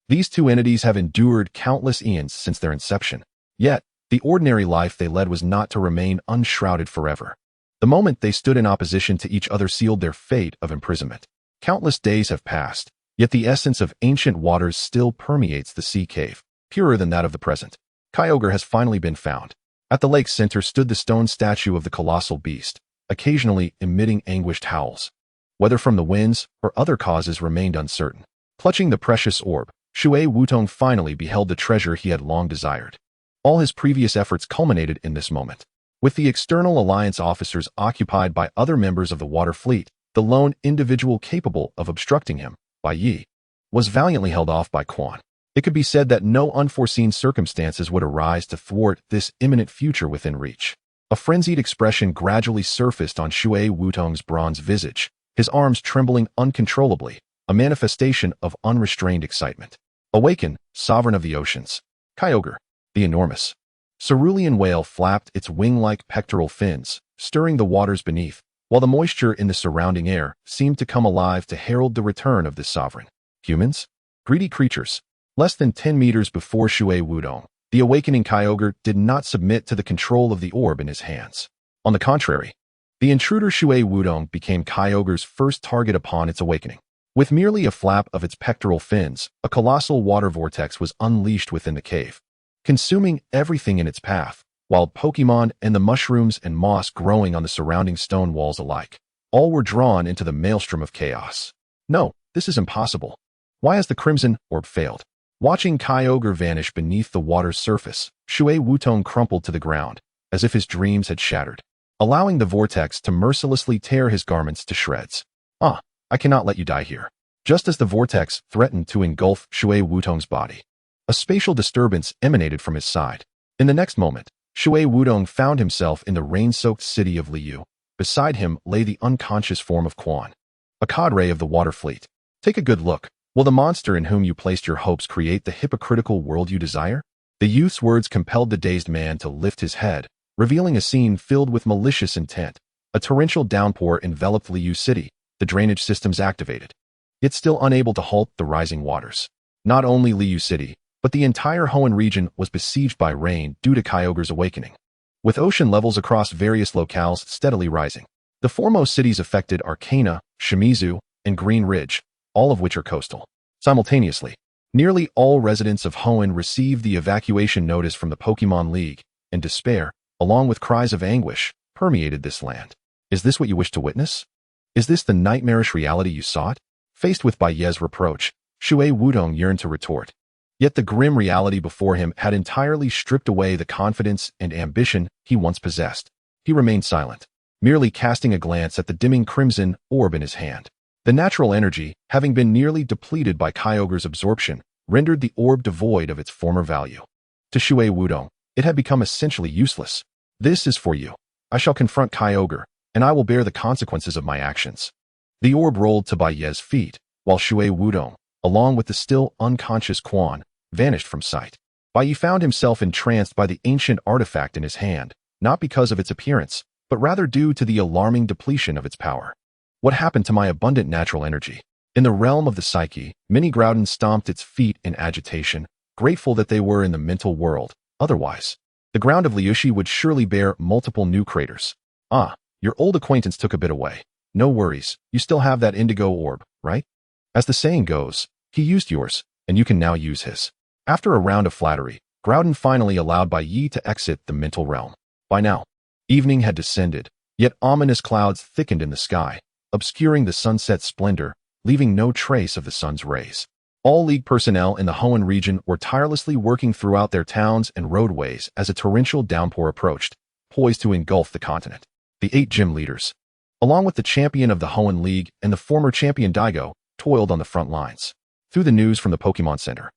These two entities have endured countless eons since their inception. Yet, the ordinary life they led was not to remain unshrouded forever. The moment they stood in opposition to each other sealed their fate of imprisonment. Countless days have passed, yet the essence of ancient waters still permeates the sea cave, purer than that of the present. Kyogre has finally been found. At the lake's center stood the stone statue of the colossal beast, occasionally emitting anguished howls. Whether from the winds or other causes remained uncertain. Clutching the precious orb, Shui Wutong finally beheld the treasure he had long desired. All his previous efforts culminated in this moment. With the external alliance officers occupied by other members of the water fleet, the lone individual capable of obstructing him, Bai Ye, was valiantly held off by Quan. It could be said that no unforeseen circumstances would arise to thwart this imminent future within reach. A frenzied expression gradually surfaced on Shui Wutong's bronze visage, his arms trembling uncontrollably, a manifestation of unrestrained excitement. Awaken, Sovereign of the Oceans. Kyogre, the enormous cerulean whale flapped its wing-like pectoral fins, stirring the waters beneath, while the moisture in the surrounding air seemed to come alive to herald the return of this sovereign. Humans? Greedy creatures. Less than 10 meters before Shui Wutong, the awakening Kyogre did not submit to the control of the orb in his hands. On the contrary, the intruder Shui Wutong became Kyogre's first target upon its awakening. With merely a flap of its pectoral fins, a colossal water vortex was unleashed within the cave, consuming everything in its path, wild Pokémon and the mushrooms and moss growing on the surrounding stone walls alike. All were drawn into the maelstrom of chaos. No, this is impossible. Why has the Crimson Orb failed? Watching Kyogre vanish beneath the water's surface, Shui Wutong crumpled to the ground, as if his dreams had shattered, allowing the vortex to mercilessly tear his garments to shreds. I cannot let you die here. Just as the vortex threatened to engulf Shui Wutong's body, a spatial disturbance emanated from his side. In the next moment, Shui Wutong found himself in the rain-soaked city of Liu. Beside him lay the unconscious form of Quan, a cadre of the water fleet. Take a good look. Will the monster in whom you placed your hopes create the hypocritical world you desire? The youth's words compelled the dazed man to lift his head, revealing a scene filled with malicious intent. A torrential downpour enveloped Liu City, the drainage systems activated, yet still unable to halt the rising waters. Not only Liu City, but the entire Hoenn region was besieged by rain due to Kyogre's awakening, with ocean levels across various locales steadily rising. The foremost cities affected are Kana, Shimizu, and Green Ridge, all of which are coastal. Simultaneously, nearly all residents of Hoenn received the evacuation notice from the Pokémon League, and despair, along with cries of anguish, permeated this land. Is this what you wish to witness? Is this the nightmarish reality you sought? Faced with Bai Ye's reproach, Shui Wutong yearned to retort. Yet the grim reality before him had entirely stripped away the confidence and ambition he once possessed. He remained silent, merely casting a glance at the dimming crimson orb in his hand. The natural energy, having been nearly depleted by Kyogre's absorption, rendered the orb devoid of its former value. To Shui Wutong, it had become essentially useless. This is for you. I shall confront Kyogre, and I will bear the consequences of my actions. The orb rolled to Bai Ye's feet, while Shui Wutong, along with the still unconscious Quan, vanished from sight. Bai Ye found himself entranced by the ancient artifact in his hand, not because of its appearance, but rather due to the alarming depletion of its power. What happened to my abundant natural energy? In the realm of the psyche, many Groudon stomped its feet in agitation, grateful that they were in the mental world. Otherwise, the ground of Liushi would surely bear multiple new craters. Your old acquaintance took a bit away. No worries, you still have that indigo orb, right? As the saying goes, he used yours, and you can now use his. After a round of flattery, Groudon finally allowed Bai Ye to exit the mental realm. By now, evening had descended, yet ominous clouds thickened in the sky, obscuring the sunset splendor, leaving no trace of the sun's rays. All League personnel in the Hoenn region were tirelessly working throughout their towns and roadways as a torrential downpour approached, poised to engulf the continent. The 8 gym leaders, along with the champion of the Hoenn League and the former champion Daigo, toiled on the front lines. Through the news from the Pokémon Center,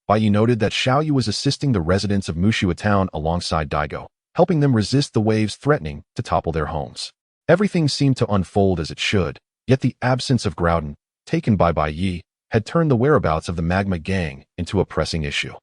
Bai Ye noted that Xiaoyu was assisting the residents of Mushua Town alongside Daigo, helping them resist the waves threatening to topple their homes. Everything seemed to unfold as it should, yet the absence of Groudon, taken by Bai Ye, had turned the whereabouts of the Magma Gang into a pressing issue.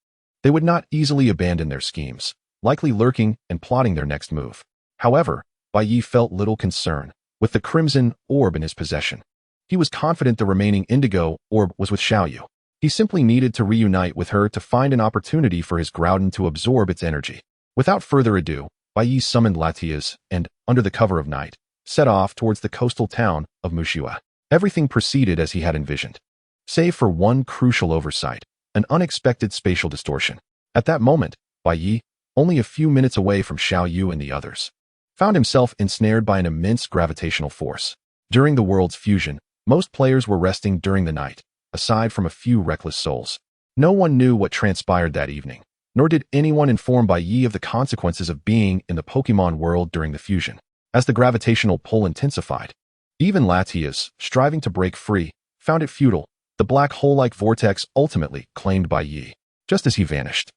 They would not easily abandon their schemes, likely lurking and plotting their next move. However, Bai Ye felt little concern, with the Crimson Orb in his possession. He was confident the remaining Indigo Orb was with Xiaoyu. He simply needed to reunite with her to find an opportunity for his Groudon to absorb its energy. Without further ado, Bai Ye summoned Latias and, under the cover of night, set off towards the coastal town of Muxua. Everything proceeded as he had envisioned, save for one crucial oversight, an unexpected spatial distortion. At that moment, Bai Ye, only a few minutes away from Xiaoyu and the others, found himself ensnared by an immense gravitational force. During the world's fusion, most players were resting during the night, aside from a few reckless souls. No one knew what transpired that evening, nor did anyone inform Bai Ye of the consequences of being in the Pokémon world during the fusion. As the gravitational pull intensified, even Latias, striving to break free, found it futile. The black hole-like vortex ultimately claimed Bai Ye, just as he vanished.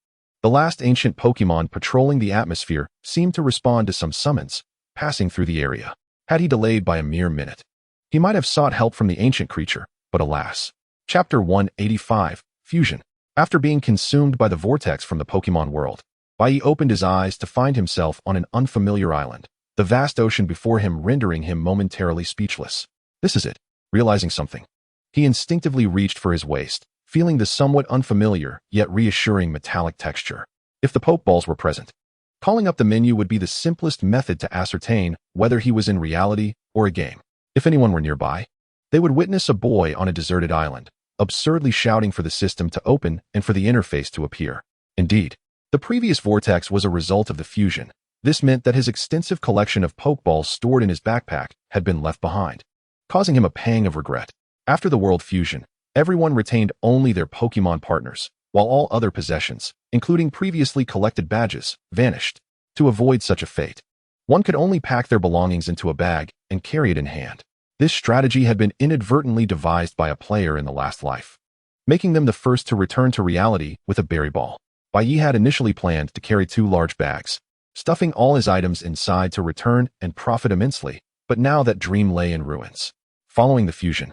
The last ancient Pokémon patrolling the atmosphere seemed to respond to some summons, passing through the area. Had he delayed by a mere minute, he might have sought help from the ancient creature, but alas. Chapter 185, Fusion. After being consumed by the vortex from the Pokémon world, Bai Ye opened his eyes to find himself on an unfamiliar island, the vast ocean before him rendering him momentarily speechless. This is it. Realizing something, he instinctively reached for his waist, feeling the somewhat unfamiliar yet reassuring metallic texture. If the Pokeballs were present, calling up the menu would be the simplest method to ascertain whether he was in reality or a game. If anyone were nearby, they would witness a boy on a deserted island, absurdly shouting for the system to open and for the interface to appear. Indeed, the previous vortex was a result of the fusion. This meant that his extensive collection of Pokeballs stored in his backpack had been left behind, causing him a pang of regret. After the world fusion, everyone retained only their Pokémon partners, while all other possessions, including previously collected badges, vanished. To avoid such a fate, one could only pack their belongings into a bag and carry it in hand. This strategy had been inadvertently devised by a player in the last life, making them the first to return to reality with a berry ball. Bai Ye had initially planned to carry 2 large bags, stuffing all his items inside to return and profit immensely, but now that dream lay in ruins. Following the fusion,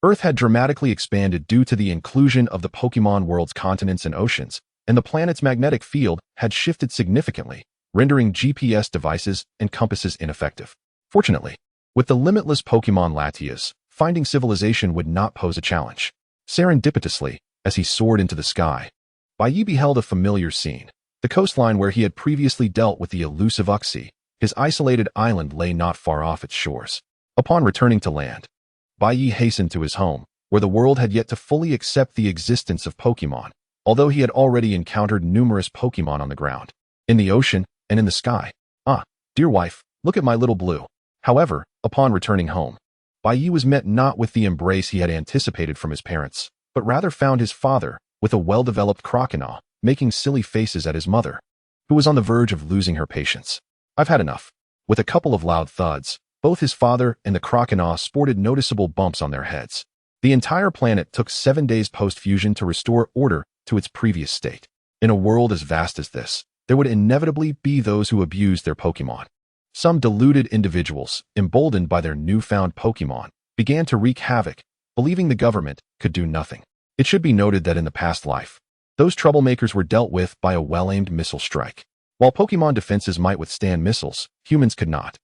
Earth had dramatically expanded due to the inclusion of the Pokémon world's continents and oceans, and the planet's magnetic field had shifted significantly, rendering GPS devices and compasses ineffective. Fortunately, with the limitless Pokémon Latias, finding civilization would not pose a challenge. Serendipitously, as he soared into the sky, Bai Ye beheld a familiar scene. The coastline where he had previously dealt with the elusive Uxie, his isolated island lay not far off its shores. Upon returning to land, Bai Ye hastened to his home, where the world had yet to fully accept the existence of Pokémon, although he had already encountered numerous Pokémon on the ground, in the ocean, and in the sky. Ah, dear wife, look at my little blue. However, upon returning home, Bai Ye was met not with the embrace he had anticipated from his parents, but rather found his father, with a well-developed Croconaw, making silly faces at his mother, who was on the verge of losing her patience. I've had enough. With a couple of loud thuds, both his father and the Croconaw sported noticeable bumps on their heads. The entire planet took 7 days post-fusion to restore order to its previous state. In a world as vast as this, there would inevitably be those who abused their Pokémon. Some deluded individuals, emboldened by their newfound Pokémon, began to wreak havoc, believing the government could do nothing. It should be noted that in the past life, those troublemakers were dealt with by a well-aimed missile strike. While Pokémon defenses might withstand missiles, humans could not.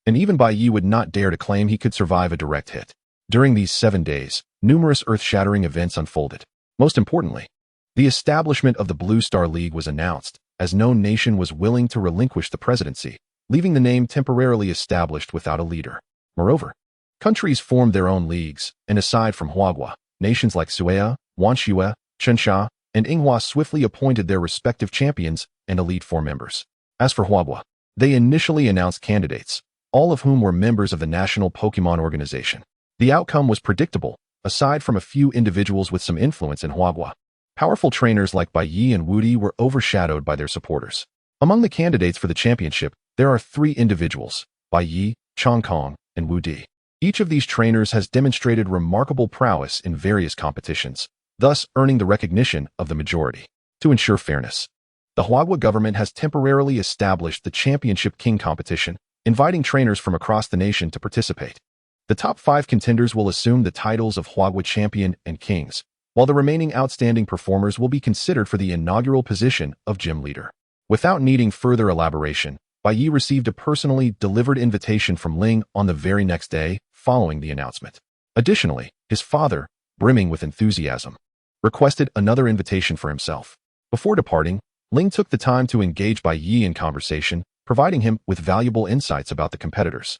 And even Bai Ye would not dare to claim he could survive a direct hit. During these 7 days, numerous earth-shattering events unfolded. Most importantly, the establishment of the Blue Star League was announced, as no nation was willing to relinquish the presidency, leaving the name temporarily established without a leader. Moreover, countries formed their own leagues, and aside from Huagua, nations like Suea, Wanshua, Chensha, and Inghua swiftly appointed their respective champions and Elite Four members. As for Huagua, they initially announced candidates, all of whom were members of the National Pokémon Organization. The outcome was predictable, aside from a few individuals with some influence in Huagua. Powerful trainers like Bai Ye and Wudi were overshadowed by their supporters. Among the candidates for the championship, there are 3 individuals, Bai Ye, Chong Kong, and Wudi. Each of these trainers has demonstrated remarkable prowess in various competitions, thus earning the recognition of the majority. To ensure fairness, The Huagua government has temporarily established the Championship King competition, inviting trainers from across the nation to participate. The top 5 contenders will assume the titles of Huagua Champion and Kings, while the remaining outstanding performers will be considered for the inaugural position of Gym Leader. Without needing further elaboration, Bai Ye received a personally delivered invitation from Ling on the very next day following the announcement. Additionally, his father, brimming with enthusiasm, requested another invitation for himself. Before departing, Ling took the time to engage Bai Ye in conversation, providing him with valuable insights about the competitors,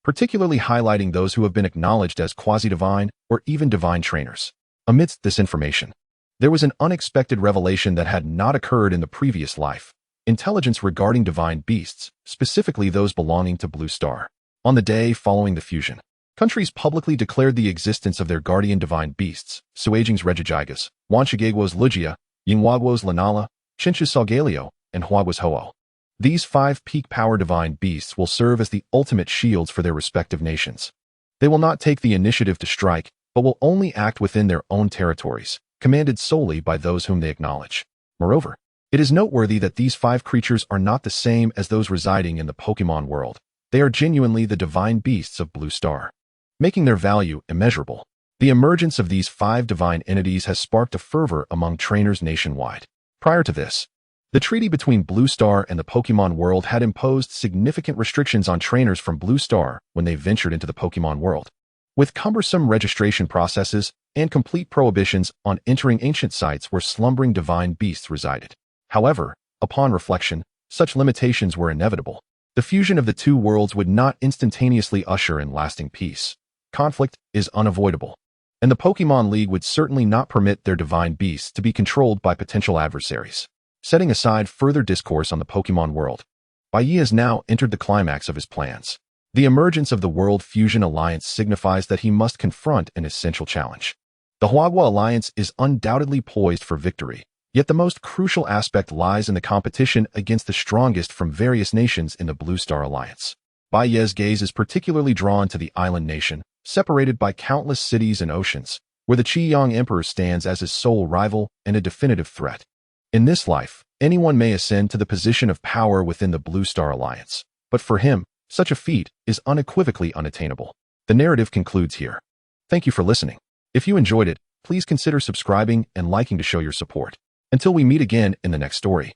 particularly highlighting those who have been acknowledged as quasi-divine or even divine trainers. Amidst this information, there was an unexpected revelation that had not occurred in the previous life: intelligence regarding divine beasts, specifically those belonging to Blue Star. On the day following the fusion, countries publicly declared the existence of their guardian divine beasts: Suaging's Regigigas, Wanchigagwo's Lugia, Yinghuaguo's Lanala, Chinch's Solgaleo, and Huagua's Ho-Oh. These 5 peak power divine beasts will serve as the ultimate shields for their respective nations. They will not take the initiative to strike, but will only act within their own territories, commanded solely by those whom they acknowledge. Moreover, it is noteworthy that these 5 creatures are not the same as those residing in the Pokémon world. They are genuinely the divine beasts of Blue Star, making their value immeasurable. The emergence of these 5 divine entities has sparked a fervor among trainers nationwide. Prior to this, the treaty between Blue Star and the Pokémon world had imposed significant restrictions on trainers from Blue Star when they ventured into the Pokémon world, with cumbersome registration processes and complete prohibitions on entering ancient sites where slumbering divine beasts resided. However, upon reflection, such limitations were inevitable. The fusion of the 2 worlds would not instantaneously usher in lasting peace. Conflict is unavoidable, and the Pokémon League would certainly not permit their divine beasts to be controlled by potential adversaries. Setting aside further discourse on the Pokémon world, Bai Ye has now entered the climax of his plans. The emergence of the World Fusion Alliance signifies that he must confront an essential challenge. The Huagua Alliance is undoubtedly poised for victory, yet the most crucial aspect lies in the competition against the strongest from various nations in the Blue Star Alliance. Bai Ye's gaze is particularly drawn to the island nation, separated by countless cities and oceans, where the Qiyang Emperor stands as his sole rival and a definitive threat. In this life, anyone may ascend to the position of power within the Blue Star Alliance, but for him, such a feat is unequivocally unattainable. The narrative concludes here. Thank you for listening. If you enjoyed it, please consider subscribing and liking to show your support. Until we meet again in the next story.